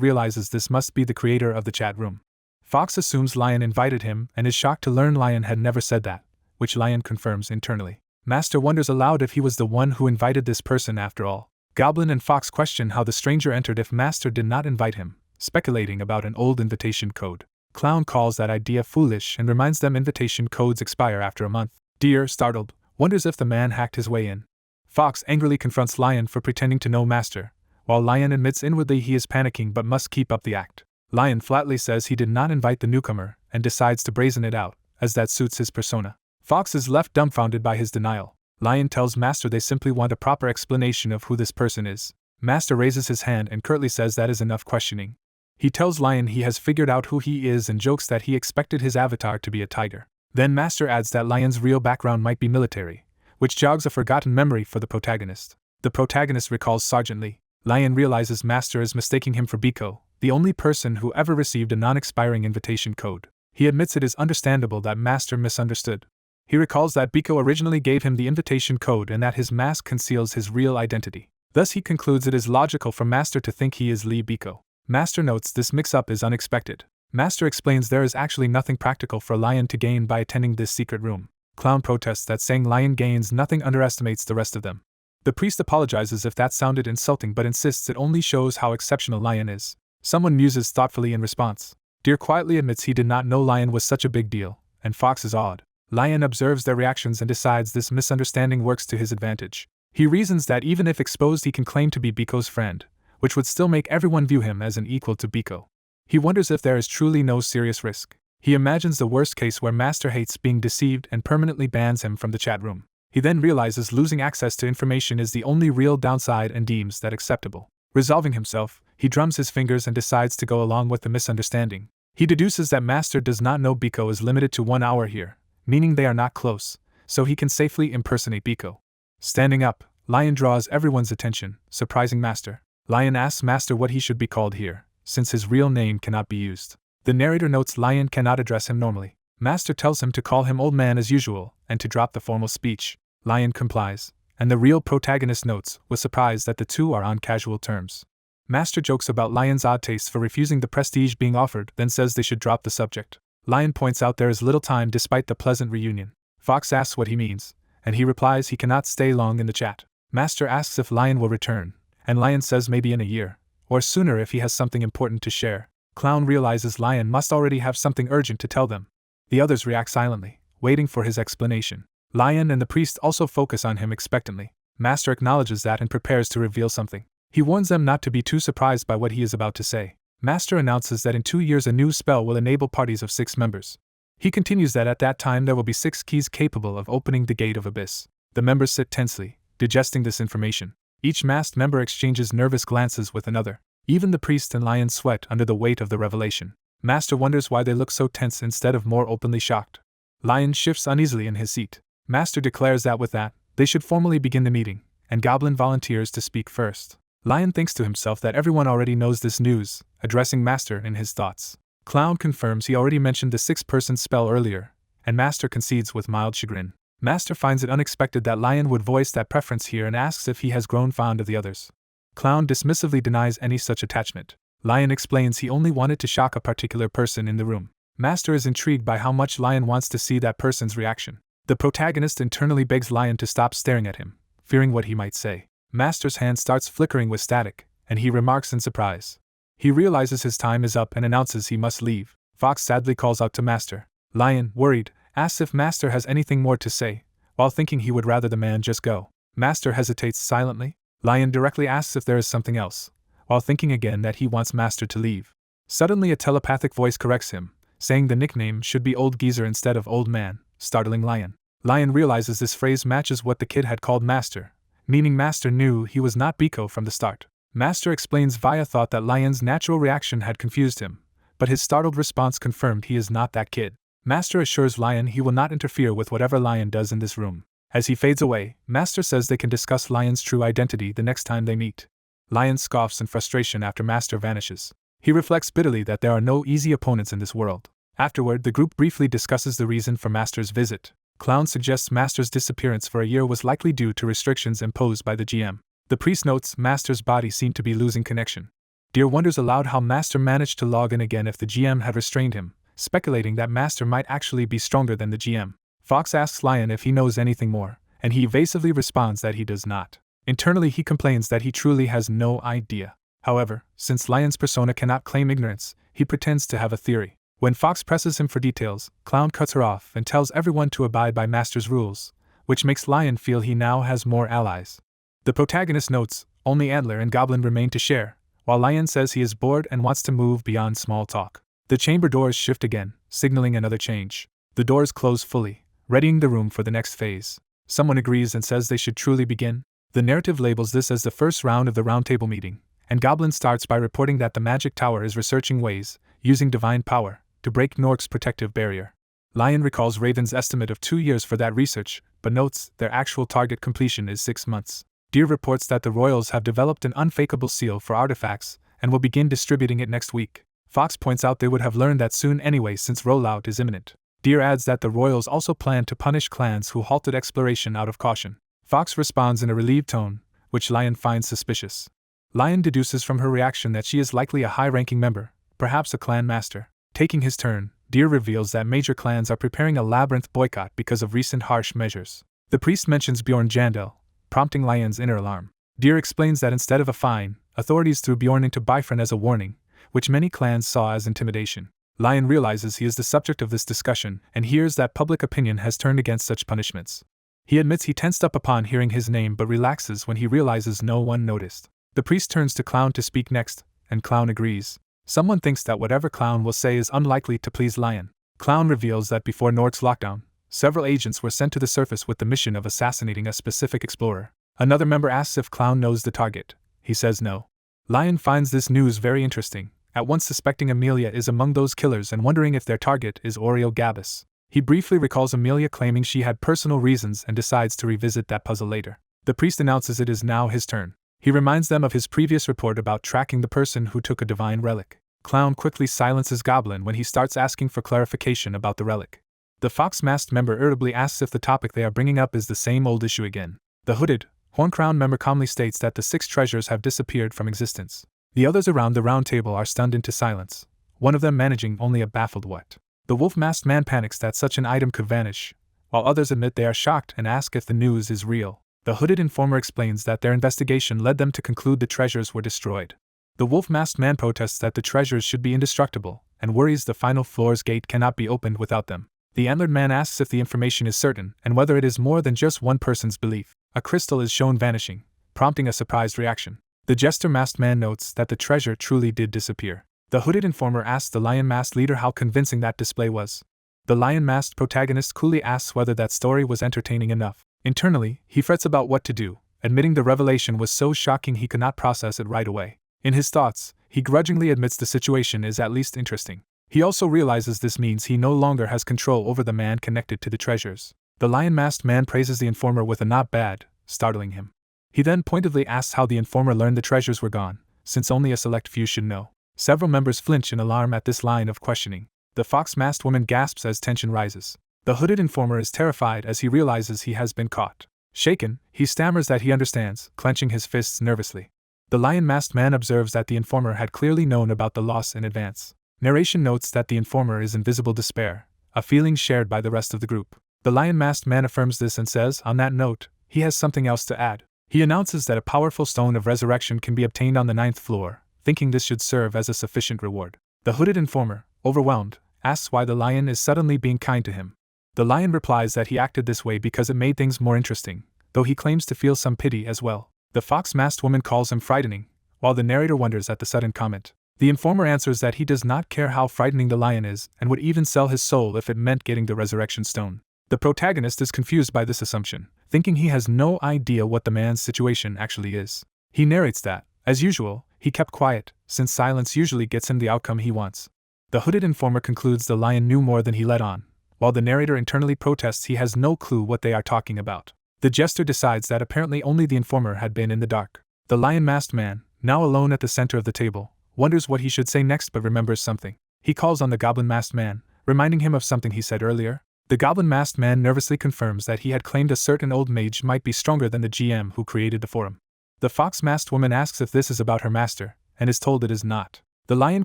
realizes this must be the creator of the chat room. Fox assumes Lion invited him and is shocked to learn Lion had never said that, which Lion confirms internally. Master wonders aloud if he was the one who invited this person after all. Goblin and Fox question how the stranger entered if Master did not invite him, speculating about an old invitation code. Clown calls that idea foolish and reminds them invitation codes expire after a month. Deer, startled, wonders if the man hacked his way in. Fox angrily confronts Lion for pretending to know Master, while Lion admits inwardly he is panicking but must keep up the act. Lion flatly says he did not invite the newcomer and decides to brazen it out, as that suits his persona. Fox is left dumbfounded by his denial. Lion tells Master they simply want a proper explanation of who this person is. Master raises his hand and curtly says that is enough questioning. He tells Lion he has figured out who he is and jokes that he expected his avatar to be a tiger. Then Master adds that Lion's real background might be military, which jogs a forgotten memory for the protagonist. The protagonist recalls Sergeant Lee. Lion realizes Master is mistaking him for Biko, the only person who ever received a non-expiring invitation code. He admits it is understandable that Master misunderstood. He recalls that Biko originally gave him the invitation code and that his mask conceals his real identity. Thus he concludes it is logical for Master to think he is Lee Biko. Master notes this mix-up is unexpected. Master explains there is actually nothing practical for Lion to gain by attending this secret room. Clown protests that saying Lion gains nothing underestimates the rest of them. The priest apologizes if that sounded insulting but insists it only shows how exceptional Lion is. Someone muses thoughtfully in response. Deer quietly admits he did not know Lion was such a big deal, and Fox is awed. Lion observes their reactions and decides this misunderstanding works to his advantage. He reasons that even if exposed he can claim to be Biko's friend, which would still make everyone view him as an equal to Biko. He wonders if there is truly no serious risk. He imagines the worst case where Master hates being deceived and permanently bans him from the chat room. He then realizes losing access to information is the only real downside and deems that acceptable. Resolving himself, he drums his fingers and decides to go along with the misunderstanding. He deduces that Master does not know Biko is limited to 1 hour here, meaning they are not close, so he can safely impersonate Biko. Standing up, Lion draws everyone's attention, surprising Master. Lion asks Master what he should be called here, since his real name cannot be used. The narrator notes Lion cannot address him normally. Master tells him to call him Old Man as usual, and to drop the formal speech. Lion complies, and the real protagonist notes, with surprise, that the two are on casual terms. Master jokes about Lion's odd taste for refusing the prestige being offered, then says they should drop the subject. Lion points out there is little time despite the pleasant reunion. Fox asks what he means, and he replies he cannot stay long in the chat. Master asks if Lion will return, and Lion says maybe in a year, or sooner if he has something important to share. Clown realizes Lion must already have something urgent to tell them. The others react silently, waiting for his explanation. Lion and the priest also focus on him expectantly. Master acknowledges that and prepares to reveal something. He warns them not to be too surprised by what he is about to say. Master announces that in 2 years a new spell will enable parties of 6 members. He continues that at that time there will be 6 keys capable of opening the Gate of Abyss. The members sit tensely, digesting this information. Each masked member exchanges nervous glances with another. Even the priest and Lion sweat under the weight of the revelation. Master wonders why they look so tense instead of more openly shocked. Lion shifts uneasily in his seat. Master declares that with that, they should formally begin the meeting, and Goblin volunteers to speak first. Lion thinks to himself that everyone already knows this news, addressing Master in his thoughts. Clown confirms he already mentioned the 6-person spell earlier, and Master concedes with mild chagrin. Master finds it unexpected that Lion would voice that preference here and asks if he has grown fond of the others. Clown dismissively denies any such attachment. Lion explains he only wanted to shock a particular person in the room. Master is intrigued by how much Lion wants to see that person's reaction. The protagonist internally begs Lion to stop staring at him, fearing what he might say. Master's hand starts flickering with static, and he remarks in surprise. He realizes his time is up and announces he must leave. Fox sadly calls out to Master. Lion, worried, asks if Master has anything more to say, while thinking he would rather the man just go. Master hesitates silently. Lion directly asks if there is something else, while thinking again that he wants Master to leave. Suddenly a telepathic voice corrects him, saying the nickname should be Old Geezer instead of Old Man, startling Lion. Lion realizes this phrase matches what the kid had called Master, meaning Master knew he was not Biko from the start. Master explains via thought that Lion's natural reaction had confused him, but his startled response confirmed he is not that kid. Master assures Lion he will not interfere with whatever Lion does in this room. As he fades away, Master says they can discuss Lion's true identity the next time they meet. Lion scoffs in frustration after Master vanishes. He reflects bitterly that there are no easy opponents in this world. Afterward, the group briefly discusses the reason for Master's visit. Clown suggests Master's disappearance for a year was likely due to restrictions imposed by the GM. The priest notes Master's body seemed to be losing connection. Deer wonders aloud how Master managed to log in again if the GM had restrained him, speculating that Master might actually be stronger than the GM. Fox asks Lion if he knows anything more, and he evasively responds that he does not. Internally he complains that he truly has no idea. However, since Lion's persona cannot claim ignorance, he pretends to have a theory. When Fox presses him for details, Clown cuts her off and tells everyone to abide by Master's rules, which makes Lion feel he now has more allies. The protagonist notes, only Antler and Goblin remain to share, while Lion says he is bored and wants to move beyond small talk. The chamber doors shift again, signaling another change. The doors close fully, readying the room for the next phase. Someone agrees and says they should truly begin. The narrative labels this as the first round of the roundtable meeting, and Goblin starts by reporting that the magic tower is researching ways, using divine power, to break Nork's protective barrier. Lion recalls Raven's estimate of 2 years for that research, but notes their actual target completion is 6 months. Deer reports that the Royals have developed an unfakeable seal for artifacts, and will begin distributing it next week. Fox points out they would have learned that soon anyway since rollout is imminent. Deer adds that the Royals also plan to punish clans who halted exploration out of caution. Fox responds in a relieved tone, which Lion finds suspicious. Lion deduces from her reaction that she is likely a high-ranking member, perhaps a clan master. Taking his turn, Deer reveals that major clans are preparing a labyrinth boycott because of recent harsh measures. The priest mentions Bjorn Jandel, prompting Lion's inner alarm. Deer explains that instead of a fine, authorities threw Bjorn into Bifron as a warning, which many clans saw as intimidation. Lion realizes he is the subject of this discussion and hears that public opinion has turned against such punishments. He admits he tensed up upon hearing his name but relaxes when he realizes no one noticed. The priest turns to Clown to speak next, and Clown agrees. Someone thinks that whatever Clown will say is unlikely to please Lion. Clown reveals that before Nork's lockdown, several agents were sent to the surface with the mission of assassinating a specific explorer. Another member asks if Clown knows the target. He says no. Lion finds this news very interesting, at once suspecting Amelia is among those killers and wondering if their target is Oriel Gabus. He briefly recalls Amelia claiming she had personal reasons and decides to revisit that puzzle later. The priest announces it is now his turn. He reminds them of his previous report about tracking the person who took a divine relic. Clown quickly silences Goblin when he starts asking for clarification about the relic. The Fox-masked member irritably asks if the topic they are bringing up is the same old issue again. The hooded, horn-crowned member calmly states that the 6 treasures have disappeared from existence. The others around the round table are stunned into silence, one of them managing only a baffled what. The wolf-masked man panics that such an item could vanish, while others admit they are shocked and ask if the news is real. The hooded informer explains that their investigation led them to conclude the treasures were destroyed. The wolf-masked man protests that the treasures should be indestructible, and worries the final floor's gate cannot be opened without them. The antlered man asks if the information is certain, and whether it is more than just one person's belief. A crystal is shown vanishing, prompting a surprised reaction. The jester-masked man notes that the treasure truly did disappear. The hooded informer asks the lion-masked leader how convincing that display was. The lion-masked protagonist coolly asks whether that story was entertaining enough. Internally, he frets about what to do, admitting the revelation was so shocking he could not process it right away. In his thoughts, he grudgingly admits the situation is at least interesting. He also realizes this means he no longer has control over the man connected to the treasures. The lion-masked man praises the informer with a "not bad," startling him. He then pointedly asks how the informer learned the treasures were gone, since only a select few should know. Several members flinch in alarm at this line of questioning. The fox-masked woman gasps as tension rises. The hooded informer is terrified as he realizes he has been caught. Shaken, he stammers that he understands, clenching his fists nervously. The lion-masked man observes that the informer had clearly known about the loss in advance. Narration notes that the informer is in visible despair, a feeling shared by the rest of the group. The lion-masked man affirms this and says, on that note, he has something else to add. He announces that a powerful stone of resurrection can be obtained on the 9th floor, thinking this should serve as a sufficient reward. The hooded informer, overwhelmed, asks why the lion is suddenly being kind to him. The lion replies that he acted this way because it made things more interesting, though he claims to feel some pity as well. The fox-masked woman calls him frightening, while the narrator wonders at the sudden comment. The informer answers that he does not care how frightening the lion is and would even sell his soul if it meant getting the resurrection stone. The protagonist is confused by this assumption, thinking he has no idea what the man's situation actually is. He narrates that, as usual, he kept quiet, since silence usually gets him the outcome he wants. The hooded informer concludes the lion knew more than he let on, while the narrator internally protests he has no clue what they are talking about. The jester decides that apparently only the informer had been in the dark. The lion-masked man, now alone at the center of the table, wonders what he should say next but remembers something. He calls on the goblin-masked man, reminding him of something he said earlier. The goblin-masked man nervously confirms that he had claimed a certain old mage might be stronger than the GM who created the forum. The fox-masked woman asks if this is about her master, and is told it is not. The lion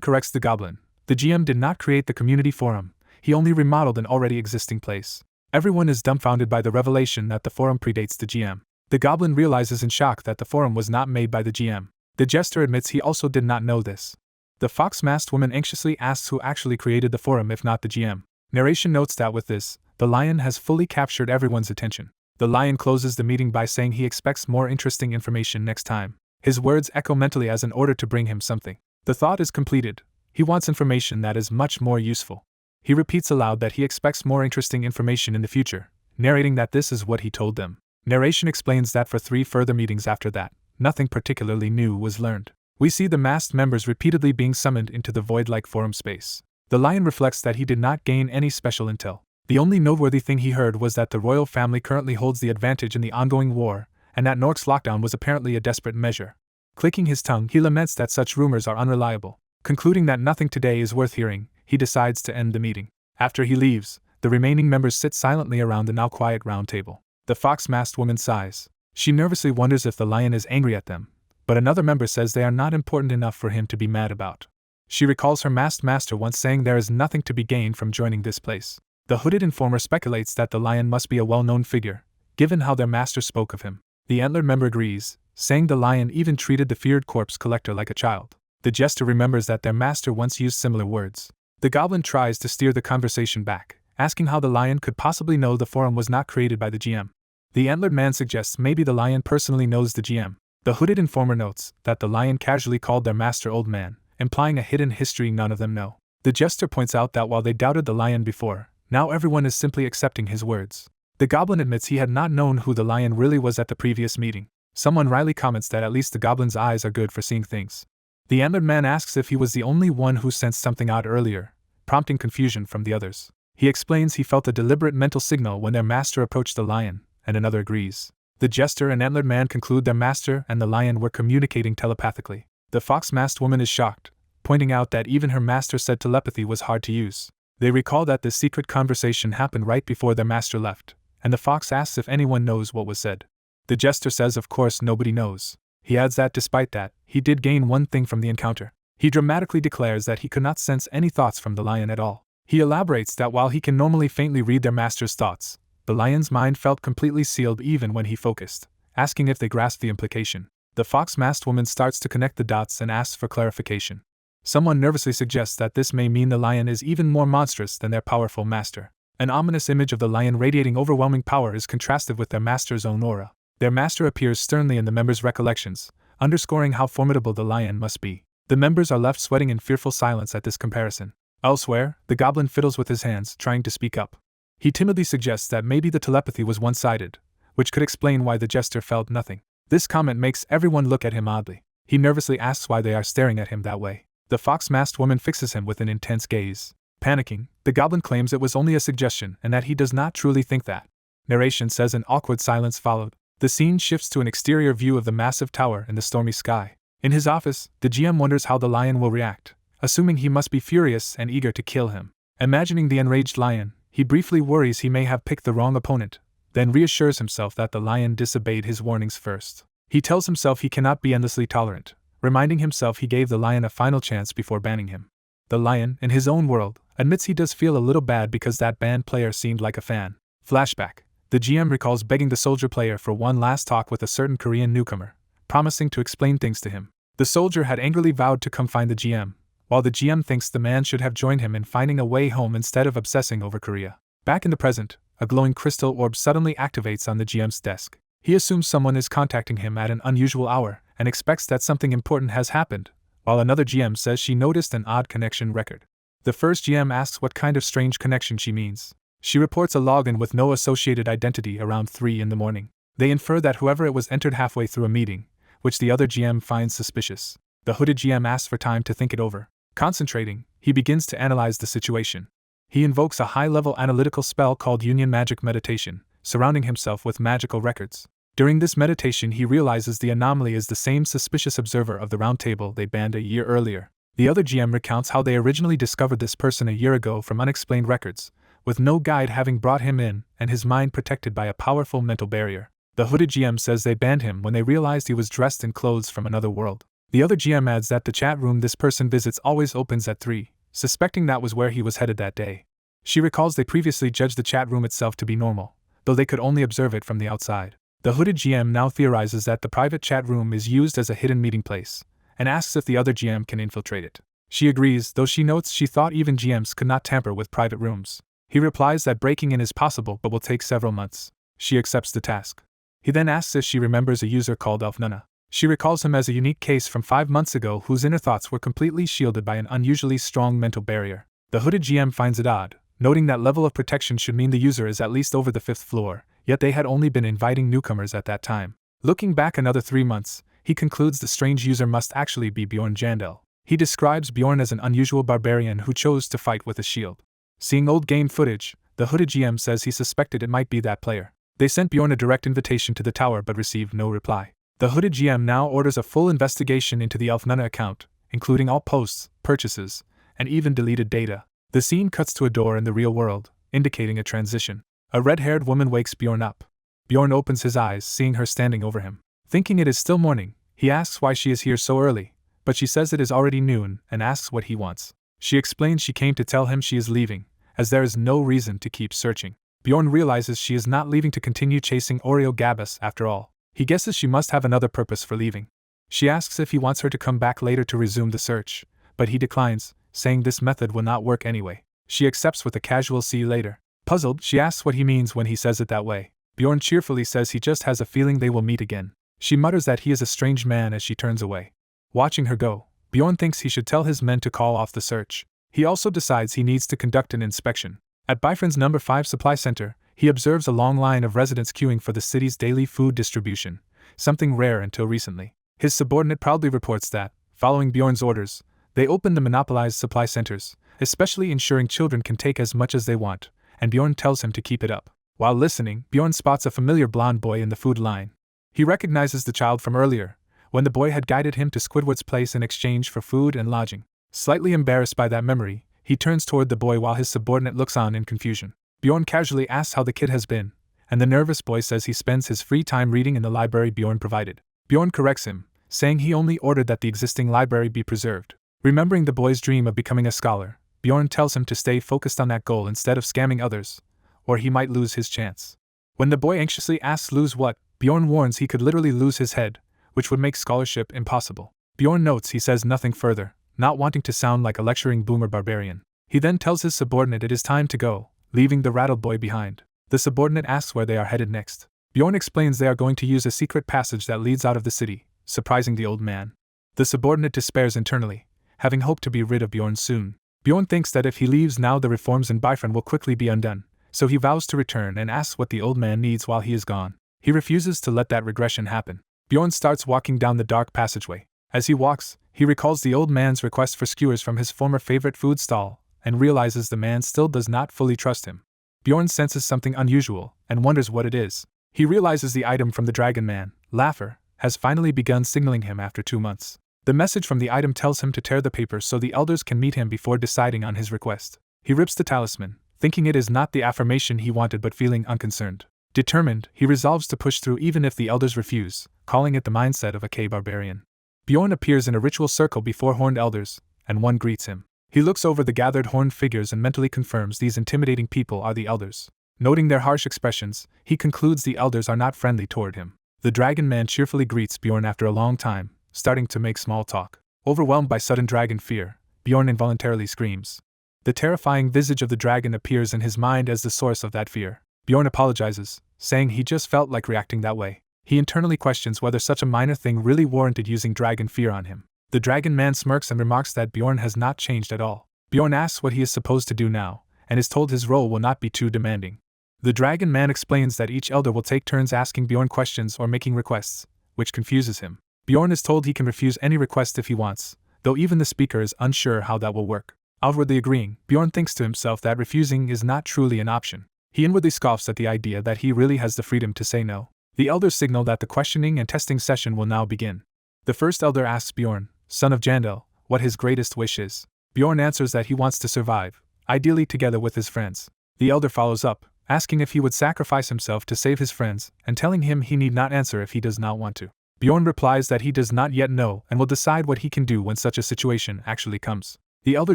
corrects the goblin. The GM did not create the community forum, he only remodeled an already existing place. Everyone is dumbfounded by the revelation that the forum predates the GM. The goblin realizes in shock that the forum was not made by the GM. The jester admits he also did not know this. The fox-masked woman anxiously asks who actually created the forum if not the GM. Narration notes that with this, the lion has fully captured everyone's attention. The lion closes the meeting by saying he expects more interesting information next time. His words echo mentally as an order to bring him something. The thought is completed. He wants information that is much more useful. He repeats aloud that he expects more interesting information in the future, narrating that this is what he told them. Narration explains that for 3 further meetings after that, nothing particularly new was learned. We see the masked members repeatedly being summoned into the void-like forum space. The lion reflects that he did not gain any special intel. The only noteworthy thing he heard was that the royal family currently holds the advantage in the ongoing war, and that Nork's lockdown was apparently a desperate measure. Clicking his tongue, he laments that such rumors are unreliable. Concluding that nothing today is worth hearing, he decides to end the meeting. After he leaves, the remaining members sit silently around the now quiet round table. The fox-masked woman sighs. She nervously wonders if the lion is angry at them, but another member says they are not important enough for him to be mad about. She recalls her masked master once saying there is nothing to be gained from joining this place. The hooded informer speculates that the lion must be a well-known figure, given how their master spoke of him. The antlered member agrees, saying the lion even treated the feared corpse collector like a child. The jester remembers that their master once used similar words. The goblin tries to steer the conversation back, asking how the lion could possibly know the forum was not created by the GM. The antlered man suggests maybe the lion personally knows the GM. The hooded informer notes that the lion casually called their master old man, implying a hidden history none of them know. The jester points out that while they doubted the lion before, now everyone is simply accepting his words. The goblin admits he had not known who the lion really was at the previous meeting. Someone wryly comments that at least the goblin's eyes are good for seeing things. The antlered man asks if he was the only one who sensed something odd earlier, prompting confusion from the others. He explains he felt a deliberate mental signal when their master approached the lion, and another agrees. The jester and antlered man conclude their master and the lion were communicating telepathically. The fox-masked woman is shocked, pointing out that even her master said telepathy was hard to use. They recall that this secret conversation happened right before their master left, and the fox asks if anyone knows what was said. The jester says of course nobody knows. He adds that despite that, he did gain one thing from the encounter. He dramatically declares that he could not sense any thoughts from the lion at all. He elaborates that while he can normally faintly read their master's thoughts, The lion's mind felt completely sealed even when he focused, asking if they grasped the implication. The fox-masked woman starts to connect the dots and asks for clarification. Someone nervously suggests that this may mean the lion is even more monstrous than their powerful master. An ominous image of the lion radiating overwhelming power is contrasted with their master's own aura. Their master appears sternly in the members' recollections, underscoring how formidable the lion must be. The members are left sweating in fearful silence at this comparison. Elsewhere, the goblin fiddles with his hands, trying to speak up. He timidly suggests that maybe the telepathy was one-sided, which could explain why the jester felt nothing. This comment makes everyone look at him oddly. He nervously asks why they are staring at him that way. The fox-masked woman fixes him with an intense gaze. Panicking, the goblin claims it was only a suggestion and that he does not truly think that. Narration says an awkward silence followed. The scene shifts to an exterior view of the massive tower in the stormy sky. In his office, the GM wonders how the lion will react, assuming he must be furious and eager to kill him. Imagining the enraged lion, he briefly worries he may have picked the wrong opponent, then reassures himself that the lion disobeyed his warnings first. He tells himself he cannot be endlessly tolerant, reminding himself he gave the lion a final chance before banning him. The lion, in his own world, admits he does feel a little bad because that band player seemed like a fan. Flashback. The GM recalls begging the soldier player for one last talk with a certain Korean newcomer, promising to explain things to him. The soldier had angrily vowed to come find the GM, while the GM thinks the man should have joined him in finding a way home instead of obsessing over Korea. Back in the present, a glowing crystal orb suddenly activates on the GM's desk. He assumes someone is contacting him at an unusual hour and expects that something important has happened, while another GM says she noticed an odd connection record. The first GM asks what kind of strange connection she means. She reports a login with no associated identity around 3 in the morning. They infer that whoever it was entered halfway through a meeting, which the other GM finds suspicious. The hooded GM asks for time to think it over. Concentrating, he begins to analyze the situation. He invokes a high-level analytical spell called Union Magic Meditation, surrounding himself with magical records. During this meditation he realizes the anomaly is the same suspicious observer of the round table they banned a year earlier. The other GM recounts how they originally discovered this person a year ago from unexplained records, with no guide having brought him in and his mind protected by a powerful mental barrier. The hooded GM says they banned him when they realized he was dressed in clothes from another world. The other GM adds that the chat room this person visits always opens at 3, suspecting that was where he was headed that day. She recalls they previously judged the chat room itself to be normal, though they could only observe it from the outside. The hooded GM now theorizes that the private chat room is used as a hidden meeting place, and asks if the other GM can infiltrate it. She agrees, though she notes she thought even GMs could not tamper with private rooms. He replies that breaking in is possible but will take several months. She accepts the task. He then asks if she remembers a user called Elfnuna. She recalls him as a unique case from 5 months ago whose inner thoughts were completely shielded by an unusually strong mental barrier. The hooded GM finds it odd, noting that level of protection should mean the user is at least over the 5th floor, yet they had only been inviting newcomers at that time. Looking back another 3 months, he concludes the strange user must actually be Bjorn Jandel. He describes Bjorn as an unusual barbarian who chose to fight with a shield. Seeing old game footage, the hooded GM says he suspected it might be that player. They sent Bjorn a direct invitation to the tower but received no reply. The hooded GM now orders a full investigation into the Elfnuna account, including all posts, purchases, and even deleted data. The scene cuts to a door in the real world, indicating a transition. A red-haired woman wakes Bjorn up. Bjorn opens his eyes, seeing her standing over him. Thinking it is still morning, he asks why she is here so early, but she says it is already noon and asks what he wants. She explains she came to tell him she is leaving, as there is no reason to keep searching. Bjorn realizes she is not leaving to continue chasing Oreo Gabus after all. He guesses she must have another purpose for leaving. She asks if he wants her to come back later to resume the search, but he declines, saying this method will not work anyway. She accepts with a casual "see you later." Puzzled, she asks what he means when he says it that way. Bjorn cheerfully says he just has a feeling they will meet again. She mutters that he is a strange man as she turns away. Watching her go, Bjorn thinks he should tell his men to call off the search. He also decides he needs to conduct an inspection. At Bifrin's No. 5 supply center, he observes a long line of residents queuing for the city's daily food distribution, something rare until recently. His subordinate proudly reports that, following Bjorn's orders, they opened the monopolized supply centers, especially ensuring children can take as much as they want, and Bjorn tells him to keep it up. While listening, Bjorn spots a familiar blonde boy in the food line. He recognizes the child from earlier, when the boy had guided him to Squidward's place in exchange for food and lodging. Slightly embarrassed by that memory, he turns toward the boy while his subordinate looks on in confusion. Bjorn casually asks how the kid has been, and the nervous boy says he spends his free time reading in the library Bjorn provided. Bjorn corrects him, saying he only ordered that the existing library be preserved. Remembering the boy's dream of becoming a scholar, Bjorn tells him to stay focused on that goal instead of scamming others, or he might lose his chance. When the boy anxiously asks lose what, Bjorn warns he could literally lose his head, which would make scholarship impossible. Bjorn notes he says nothing further, not wanting to sound like a lecturing boomer barbarian. He then tells his subordinate it is time to go, leaving the rattled boy behind. The subordinate asks where they are headed next. Bjorn explains they are going to use a secret passage that leads out of the city, surprising the old man. The subordinate despairs internally, having hoped to be rid of Bjorn soon. Bjorn thinks that if he leaves now the reforms in Bifron will quickly be undone, so he vows to return and asks what the old man needs while he is gone. He refuses to let that regression happen. Bjorn starts walking down the dark passageway. As he walks, he recalls the old man's request for skewers from his former favorite food stall, and realizes the man still does not fully trust him. Bjorn senses something unusual, and wonders what it is. He realizes the item from the Dragon Man, Laugher, has finally begun signaling him after 2 months. The message from the item tells him to tear the paper so the elders can meet him before deciding on his request. He rips the talisman, thinking it is not the affirmation he wanted but feeling unconcerned. Determined, he resolves to push through even if the elders refuse, calling it the mindset of a K-barbarian. Bjorn appears in a ritual circle before horned elders, and one greets him. He looks over the gathered horned figures and mentally confirms these intimidating people are the elders. Noting their harsh expressions, he concludes the elders are not friendly toward him. The Dragon Man cheerfully greets Bjorn after a long time, starting to make small talk. Overwhelmed by sudden dragon fear, Bjorn involuntarily screams. The terrifying visage of the dragon appears in his mind as the source of that fear. Bjorn apologizes, saying he just felt like reacting that way. He internally questions whether such a minor thing really warranted using dragon fear on him. The Dragon Man smirks and remarks that Bjorn has not changed at all. Bjorn asks what he is supposed to do now, and is told his role will not be too demanding. The Dragon Man explains that each elder will take turns asking Bjorn questions or making requests, which confuses him. Bjorn is told he can refuse any request if he wants, though even the speaker is unsure how that will work. Outwardly agreeing, Bjorn thinks to himself that refusing is not truly an option. He inwardly scoffs at the idea that he really has the freedom to say no. The elders signal that the questioning and testing session will now begin. The first elder asks Bjorn, son of Jandel, what his greatest wish is. Bjorn answers that he wants to survive, ideally together with his friends. The elder follows up, asking if he would sacrifice himself to save his friends, and telling him he need not answer if he does not want to. Bjorn replies that he does not yet know and will decide what he can do when such a situation actually comes. The elder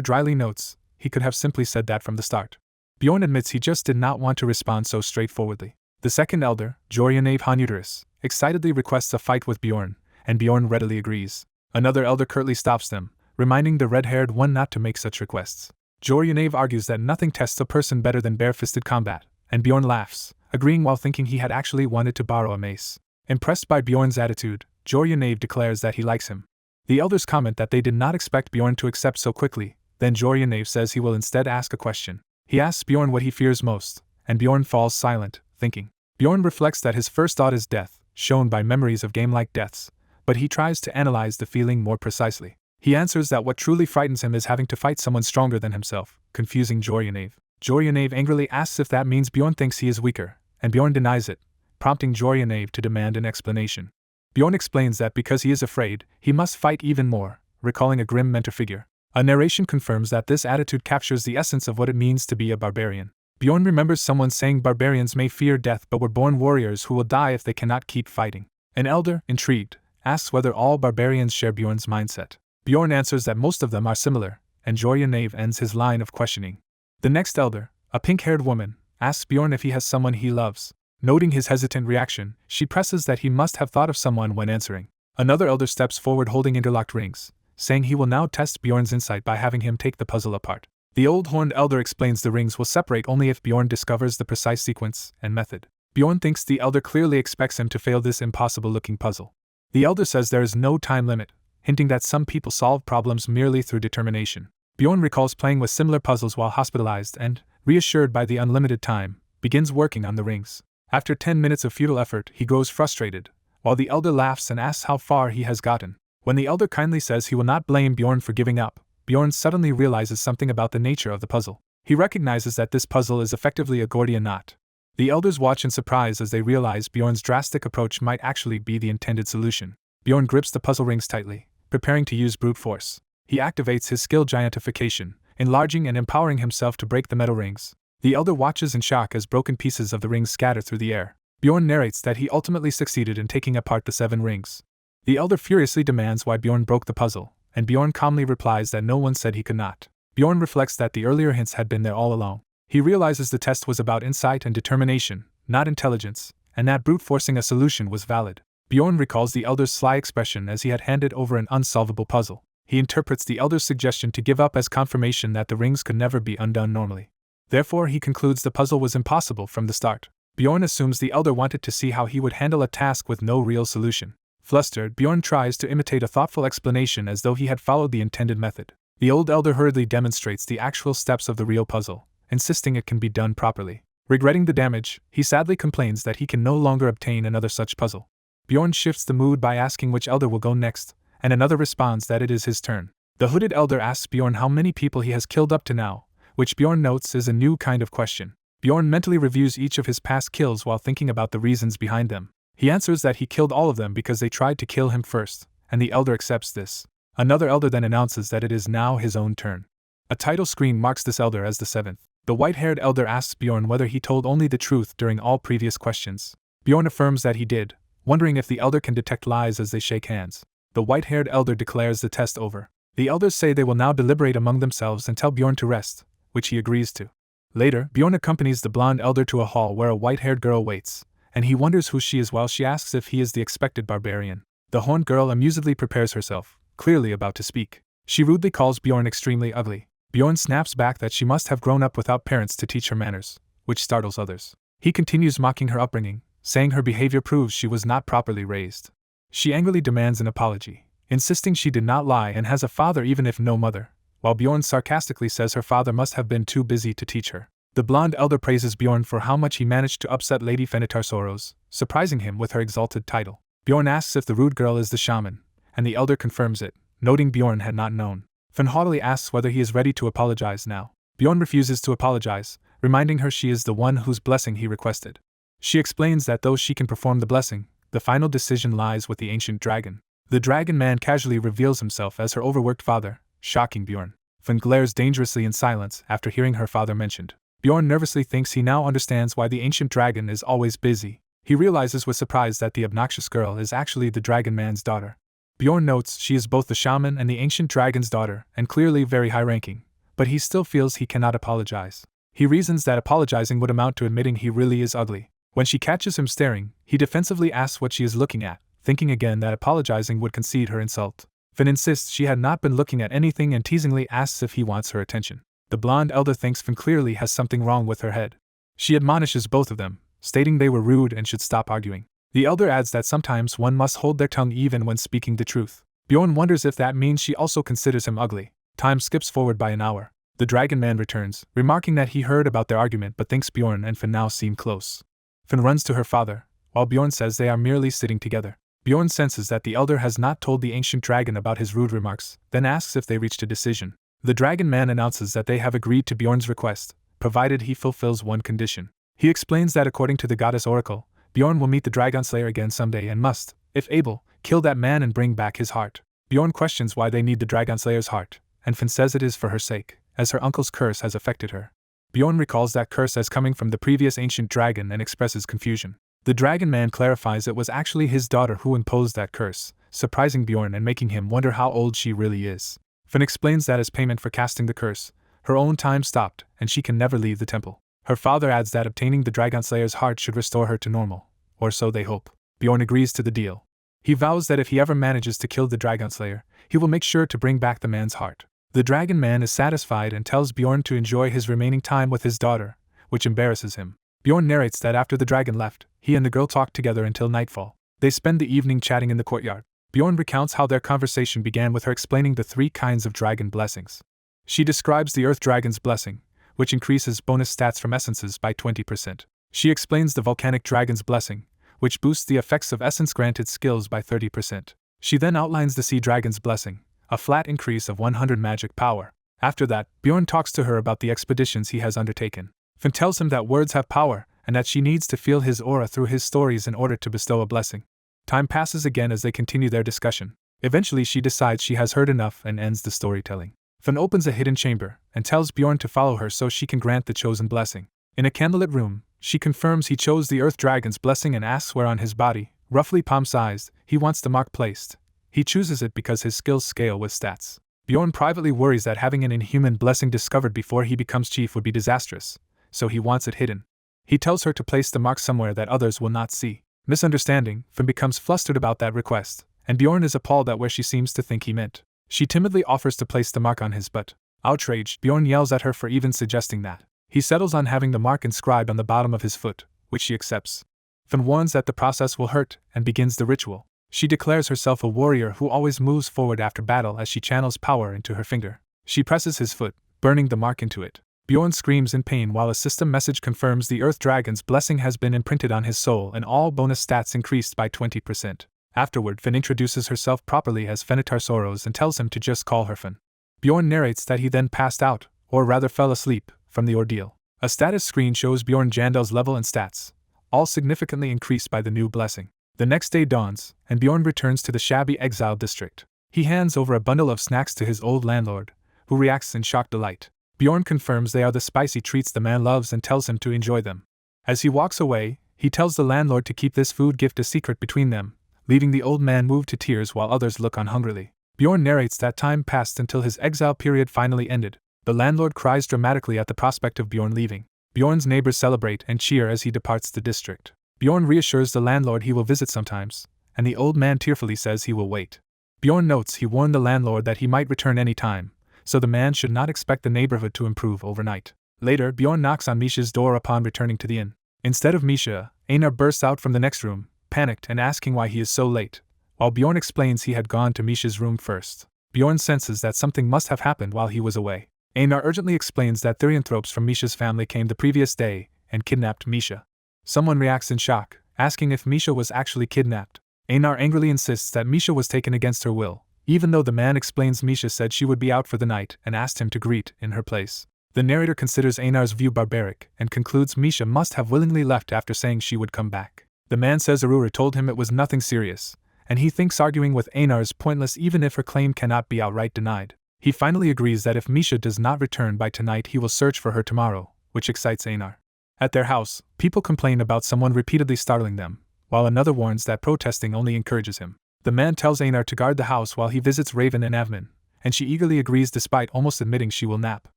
dryly notes, he could have simply said that from the start. Bjorn admits he just did not want to respond so straightforwardly. The second elder, Joryanave Hanuterus, excitedly requests a fight with Bjorn, and Bjorn readily agrees. Another elder curtly stops them, reminding the red-haired one not to make such requests. Joryanave argues that nothing tests a person better than bare-fisted combat, and Bjorn laughs, agreeing while thinking he had actually wanted to borrow a mace. Impressed by Bjorn's attitude, Joryanave declares that he likes him. The elders comment that they did not expect Bjorn to accept so quickly, then Joryanave says he will instead ask a question. He asks Bjorn what he fears most, and Bjorn falls silent, thinking. Bjorn reflects that his first thought is death, shown by memories of game-like deaths, but he tries to analyze the feeling more precisely. He answers that what truly frightens him is having to fight someone stronger than himself, confusing Joryanave. Joryanave angrily asks if that means Bjorn thinks he is weaker, and Bjorn denies it, prompting Joryanave to demand an explanation. Bjorn explains that because he is afraid, he must fight even more, recalling a grim mentor figure. A narration confirms that this attitude captures the essence of what it means to be a barbarian. Bjorn remembers someone saying barbarians may fear death but were born warriors who will die if they cannot keep fighting. An elder, intrigued, asks whether all barbarians share Bjorn's mindset. Bjorn answers that most of them are similar, and Joryanave ends his line of questioning. The next elder, a pink-haired woman, asks Bjorn if he has someone he loves. Noting his hesitant reaction, she presses that he must have thought of someone when answering. Another elder steps forward holding interlocked rings, saying he will now test Bjorn's insight by having him take the puzzle apart. The old horned elder explains the rings will separate only if Bjorn discovers the precise sequence and method. Bjorn thinks the elder clearly expects him to fail this impossible-looking puzzle. The elder says there is no time limit, hinting that some people solve problems merely through determination. Bjorn recalls playing with similar puzzles while hospitalized and, reassured by the unlimited time, begins working on the rings. After 10 minutes of futile effort, he grows frustrated, while the elder laughs and asks how far he has gotten. When the elder kindly says he will not blame Bjorn for giving up, Bjorn suddenly realizes something about the nature of the puzzle. He recognizes that this puzzle is effectively a Gordian knot. The elders watch in surprise as they realize Bjorn's drastic approach might actually be the intended solution. Bjorn grips the puzzle rings tightly, preparing to use brute force. He activates his skill giantification, enlarging and empowering himself to break the metal rings. The elder watches in shock as broken pieces of the rings scatter through the air. Bjorn narrates that he ultimately succeeded in taking apart the 7 rings. The elder furiously demands why Bjorn broke the puzzle, and Bjorn calmly replies that no one said he could not. Bjorn reflects that the earlier hints had been there all along. He realizes the test was about insight and determination, not intelligence, and that brute forcing a solution was valid. Bjorn recalls the elder's sly expression as he had handed over an unsolvable puzzle. He interprets the elder's suggestion to give up as confirmation that the rings could never be undone normally. Therefore, he concludes the puzzle was impossible from the start. Bjorn assumes the elder wanted to see how he would handle a task with no real solution. Flustered, Bjorn tries to imitate a thoughtful explanation as though he had followed the intended method. The old elder hurriedly demonstrates the actual steps of the real puzzle, insisting it can be done properly. Regretting the damage, he sadly complains that he can no longer obtain another such puzzle. Bjorn shifts the mood by asking which elder will go next, and another responds that it is his turn. The hooded elder asks Bjorn how many people he has killed up to now, which Bjorn notes is a new kind of question. Bjorn mentally reviews each of his past kills while thinking about the reasons behind them. He answers that he killed all of them because they tried to kill him first, and the elder accepts this. Another elder then announces that it is now his own turn. A title screen marks this elder as the seventh. The white-haired elder asks Bjorn whether he told only the truth during all previous questions. Bjorn affirms that he did, wondering if the elder can detect lies as they shake hands. The white-haired elder declares the test over. The elders say they will now deliberate among themselves and tell Bjorn to rest, which he agrees to. Later, Bjorn accompanies the blonde elder to a hall where a white-haired girl waits, and he wonders who she is while she asks if he is the expected barbarian. The horned girl amusedly prepares herself, clearly about to speak. She rudely calls Bjorn extremely ugly. Bjorn snaps back that she must have grown up without parents to teach her manners, which startles others. He continues mocking her upbringing, saying her behavior proves she was not properly raised. She angrily demands an apology, insisting she did not lie and has a father even if no mother, while Bjorn sarcastically says her father must have been too busy to teach her. The blonde elder praises Bjorn for how much he managed to upset Lady Fenitar Soros, surprising him with her exalted title. Bjorn asks if the rude girl is the shaman, and the elder confirms it, noting Bjorn had not known. Fen haughtily asks whether he is ready to apologize now. Bjorn refuses to apologize, reminding her she is the one whose blessing he requested. She explains that though she can perform the blessing, the final decision lies with the ancient dragon. The dragon man casually reveals himself as her overworked father, shocking Bjorn. Fen glares dangerously in silence after hearing her father mentioned. Bjorn nervously thinks he now understands why the ancient dragon is always busy. He realizes with surprise that the obnoxious girl is actually the dragon man's daughter. Bjorn notes she is both the shaman and the ancient dragon's daughter, and clearly very high-ranking, but he still feels he cannot apologize. He reasons that apologizing would amount to admitting he really is ugly. When she catches him staring, he defensively asks what she is looking at, thinking again that apologizing would concede her insult. Fen insists she had not been looking at anything and teasingly asks if he wants her attention. The blonde elder thinks Fen clearly has something wrong with her head. She admonishes both of them, stating they were rude and should stop arguing. The elder adds that sometimes one must hold their tongue even when speaking the truth. Bjorn wonders if that means she also considers him ugly. Time skips forward by an hour. The dragon man returns, remarking that he heard about their argument but thinks Bjorn and Fen now seem close. Fen runs to her father, while Bjorn says they are merely sitting together. Bjorn senses that the elder has not told the ancient dragon about his rude remarks, then asks if they reached a decision. The dragon man announces that they have agreed to Bjorn's request, provided he fulfills one condition. He explains that according to the goddess oracle, Bjorn will meet the dragon slayer again someday and must, if able, kill that man and bring back his heart. Bjorn questions why they need the dragon slayer's heart, and Fen says it is for her sake, as her uncle's curse has affected her. Bjorn recalls that curse as coming from the previous ancient dragon and expresses confusion. The dragon man clarifies it was actually his daughter who imposed that curse, surprising Bjorn and making him wonder how old she really is. Fen explains that as payment for casting the curse, her own time stopped and she can never leave the temple. Her father adds that obtaining the dragon slayer's heart should restore her to normal, or so they hope. Bjorn agrees to the deal. He vows that if he ever manages to kill the dragon slayer, he will make sure to bring back the man's heart. The dragon man is satisfied and tells Bjorn to enjoy his remaining time with his daughter, which embarrasses him. Bjorn narrates that after the dragon left, he and the girl talked together until nightfall. They spend the evening chatting in the courtyard. Bjorn recounts how their conversation began with her explaining the 3 kinds of dragon blessings. She describes the earth dragon's blessing, which increases bonus stats from essences by 20%. She explains the volcanic dragon's blessing, which boosts the effects of essence-granted skills by 30%. She then outlines the sea dragon's blessing, a flat increase of 100 magic power. After that, Bjorn talks to her about the expeditions he has undertaken. Fen tells him that words have power, and that she needs to feel his aura through his stories in order to bestow a blessing. Time passes again as they continue their discussion. Eventually she decides she has heard enough and ends the storytelling. Fen opens a hidden chamber, and tells Bjorn to follow her so she can grant the chosen blessing. In a candlelit room, she confirms he chose the earth dragon's blessing and asks where on his body, roughly palm-sized, he wants the mark placed. He chooses it because his skills scale with stats. Bjorn privately worries that having an inhuman blessing discovered before he becomes chief would be disastrous, so he wants it hidden. He tells her to place the mark somewhere that others will not see. Misunderstanding, Finn becomes flustered about that request, and Bjorn is appalled at where she seems to think he meant. She timidly offers to place the mark on his butt. Outraged, Bjorn yells at her for even suggesting that. He settles on having the mark inscribed on the bottom of his foot, which she accepts. Finn warns that the process will hurt, and begins the ritual. She declares herself a warrior who always moves forward after battle as she channels power into her finger. She presses his foot, burning the mark into it. Bjorn screams in pain while a system message confirms the Earth Dragon's blessing has been imprinted on his soul and all bonus stats increased by 20%. Afterward, Finn introduces herself properly as Fenitar Soros and tells him to just call her Finn. Bjorn narrates that he then passed out, or rather fell asleep, from the ordeal. A status screen shows Bjorn Jandel's level and stats, all significantly increased by the new blessing. The next day dawns, and Bjorn returns to the shabby exile district. He hands over a bundle of snacks to his old landlord, who reacts in shocked delight. Bjorn confirms they are the spicy treats the man loves and tells him to enjoy them. As he walks away, he tells the landlord to keep this food gift a secret between them, leaving the old man moved to tears while others look on hungrily. Bjorn narrates that time passed until his exile period finally ended. The landlord cries dramatically at the prospect of Bjorn leaving. Bjorn's neighbors celebrate and cheer as he departs the district. Bjorn reassures the landlord he will visit sometimes, and the old man tearfully says he will wait. Bjorn notes he warned the landlord that he might return any time, so the man should not expect the neighborhood to improve overnight. Later, Bjorn knocks on Misha's door upon returning to the inn. Instead of Misha, Anar bursts out from the next room, panicked and asking why he is so late, while Bjorn explains he had gone to Misha's room first. Bjorn senses that something must have happened while he was away. Anar urgently explains that therianthropes from Misha's family came the previous day and kidnapped Misha. Someone reacts in shock, asking if Misha was actually kidnapped. Anar angrily insists that Misha was taken against her will, even though the man explains Misha said she would be out for the night and asked him to greet in her place. The narrator considers Anar's view barbaric and concludes Misha must have willingly left after saying she would come back. The man says Arura told him it was nothing serious, and he thinks arguing with Anar is pointless even if her claim cannot be outright denied. He finally agrees that if Misha does not return by tonight he will search for her tomorrow, which excites Anar. At their house, people complain about someone repeatedly startling them, while another warns that protesting only encourages him. The man tells Anar to guard the house while he visits Raven and Avmin, and she eagerly agrees despite almost admitting she will nap.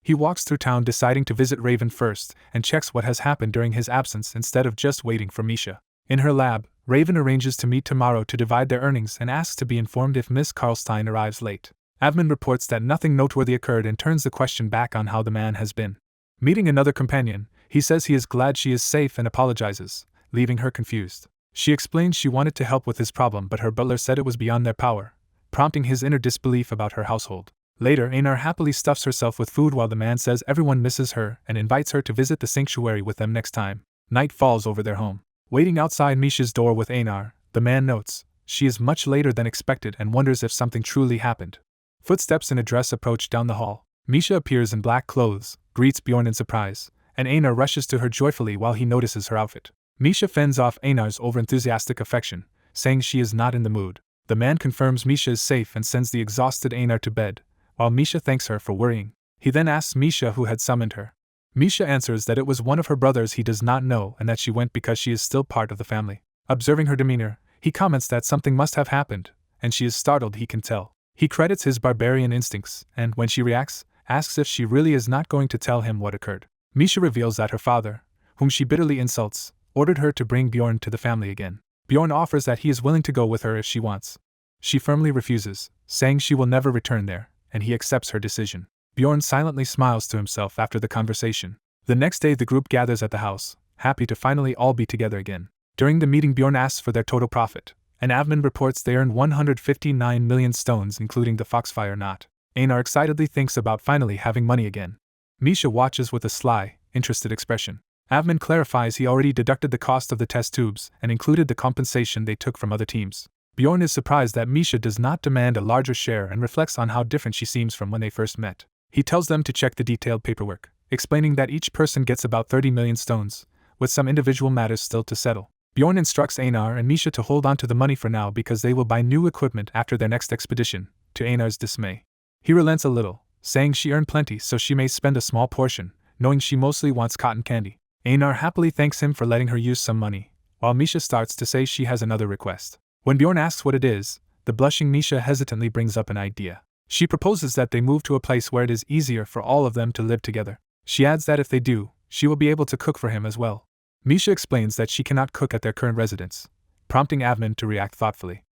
He walks through town deciding to visit Raven first and checks what has happened during his absence instead of just waiting for Misha. In her lab, Raven arranges to meet tomorrow to divide their earnings and asks to be informed if Miss Karlstein arrives late. Avmin reports that nothing noteworthy occurred and turns the question back on how the man has been. Meeting another companion, he says he is glad she is safe and apologizes, leaving her confused. She explains she wanted to help with his problem but her butler said it was beyond their power, prompting his inner disbelief about her household. Later, Anar happily stuffs herself with food while the man says everyone misses her and invites her to visit the sanctuary with them next time. Night falls over their home. Waiting outside Misha's door with Anar, the man notes she is much later than expected and wonders if something truly happened. Footsteps in a dress approach down the hall. Misha appears in black clothes, greets Bjorn in surprise, and Anar rushes to her joyfully while he notices her outfit. Misha fends off Anar's overenthusiastic affection, saying she is not in the mood. The man confirms Misha is safe and sends the exhausted Anar to bed, while Misha thanks her for worrying. He then asks Misha who had summoned her. Misha answers that it was one of her brothers he does not know and that she went because she is still part of the family. Observing her demeanor, he comments that something must have happened, and she is startled he can tell. He credits his barbarian instincts, and, when she reacts, asks if she really is not going to tell him what occurred. Misha reveals that her father, whom she bitterly insults, ordered her to bring Bjorn to the family again. Bjorn offers that he is willing to go with her if she wants. She firmly refuses, saying she will never return there, and he accepts her decision. Bjorn silently smiles to himself after the conversation. The next day the group gathers at the house, happy to finally all be together again. During the meeting Bjorn asks for their total profit, and Avmin reports they earned 159 million stones including the Foxfire knot. Anar excitedly thinks about finally having money again. Misha watches with a sly, interested expression. Avmin clarifies he already deducted the cost of the test tubes and included the compensation they took from other teams. Bjorn is surprised that Misha does not demand a larger share and reflects on how different she seems from when they first met. He tells them to check the detailed paperwork, explaining that each person gets about 30 million stones, with some individual matters still to settle. Bjorn instructs Anar and Misha to hold on to the money for now because they will buy new equipment after their next expedition, to Anar's dismay. He relents a little, saying she earned plenty so she may spend a small portion, knowing she mostly wants cotton candy. Anar happily thanks him for letting her use some money, while Misha starts to say she has another request. When Bjorn asks what it is, the blushing Misha hesitantly brings up an idea. She proposes that they move to a place where it is easier for all of them to live together. She adds that if they do, she will be able to cook for him as well. Misha explains that she cannot cook at their current residence, prompting Avnan to react thoughtfully.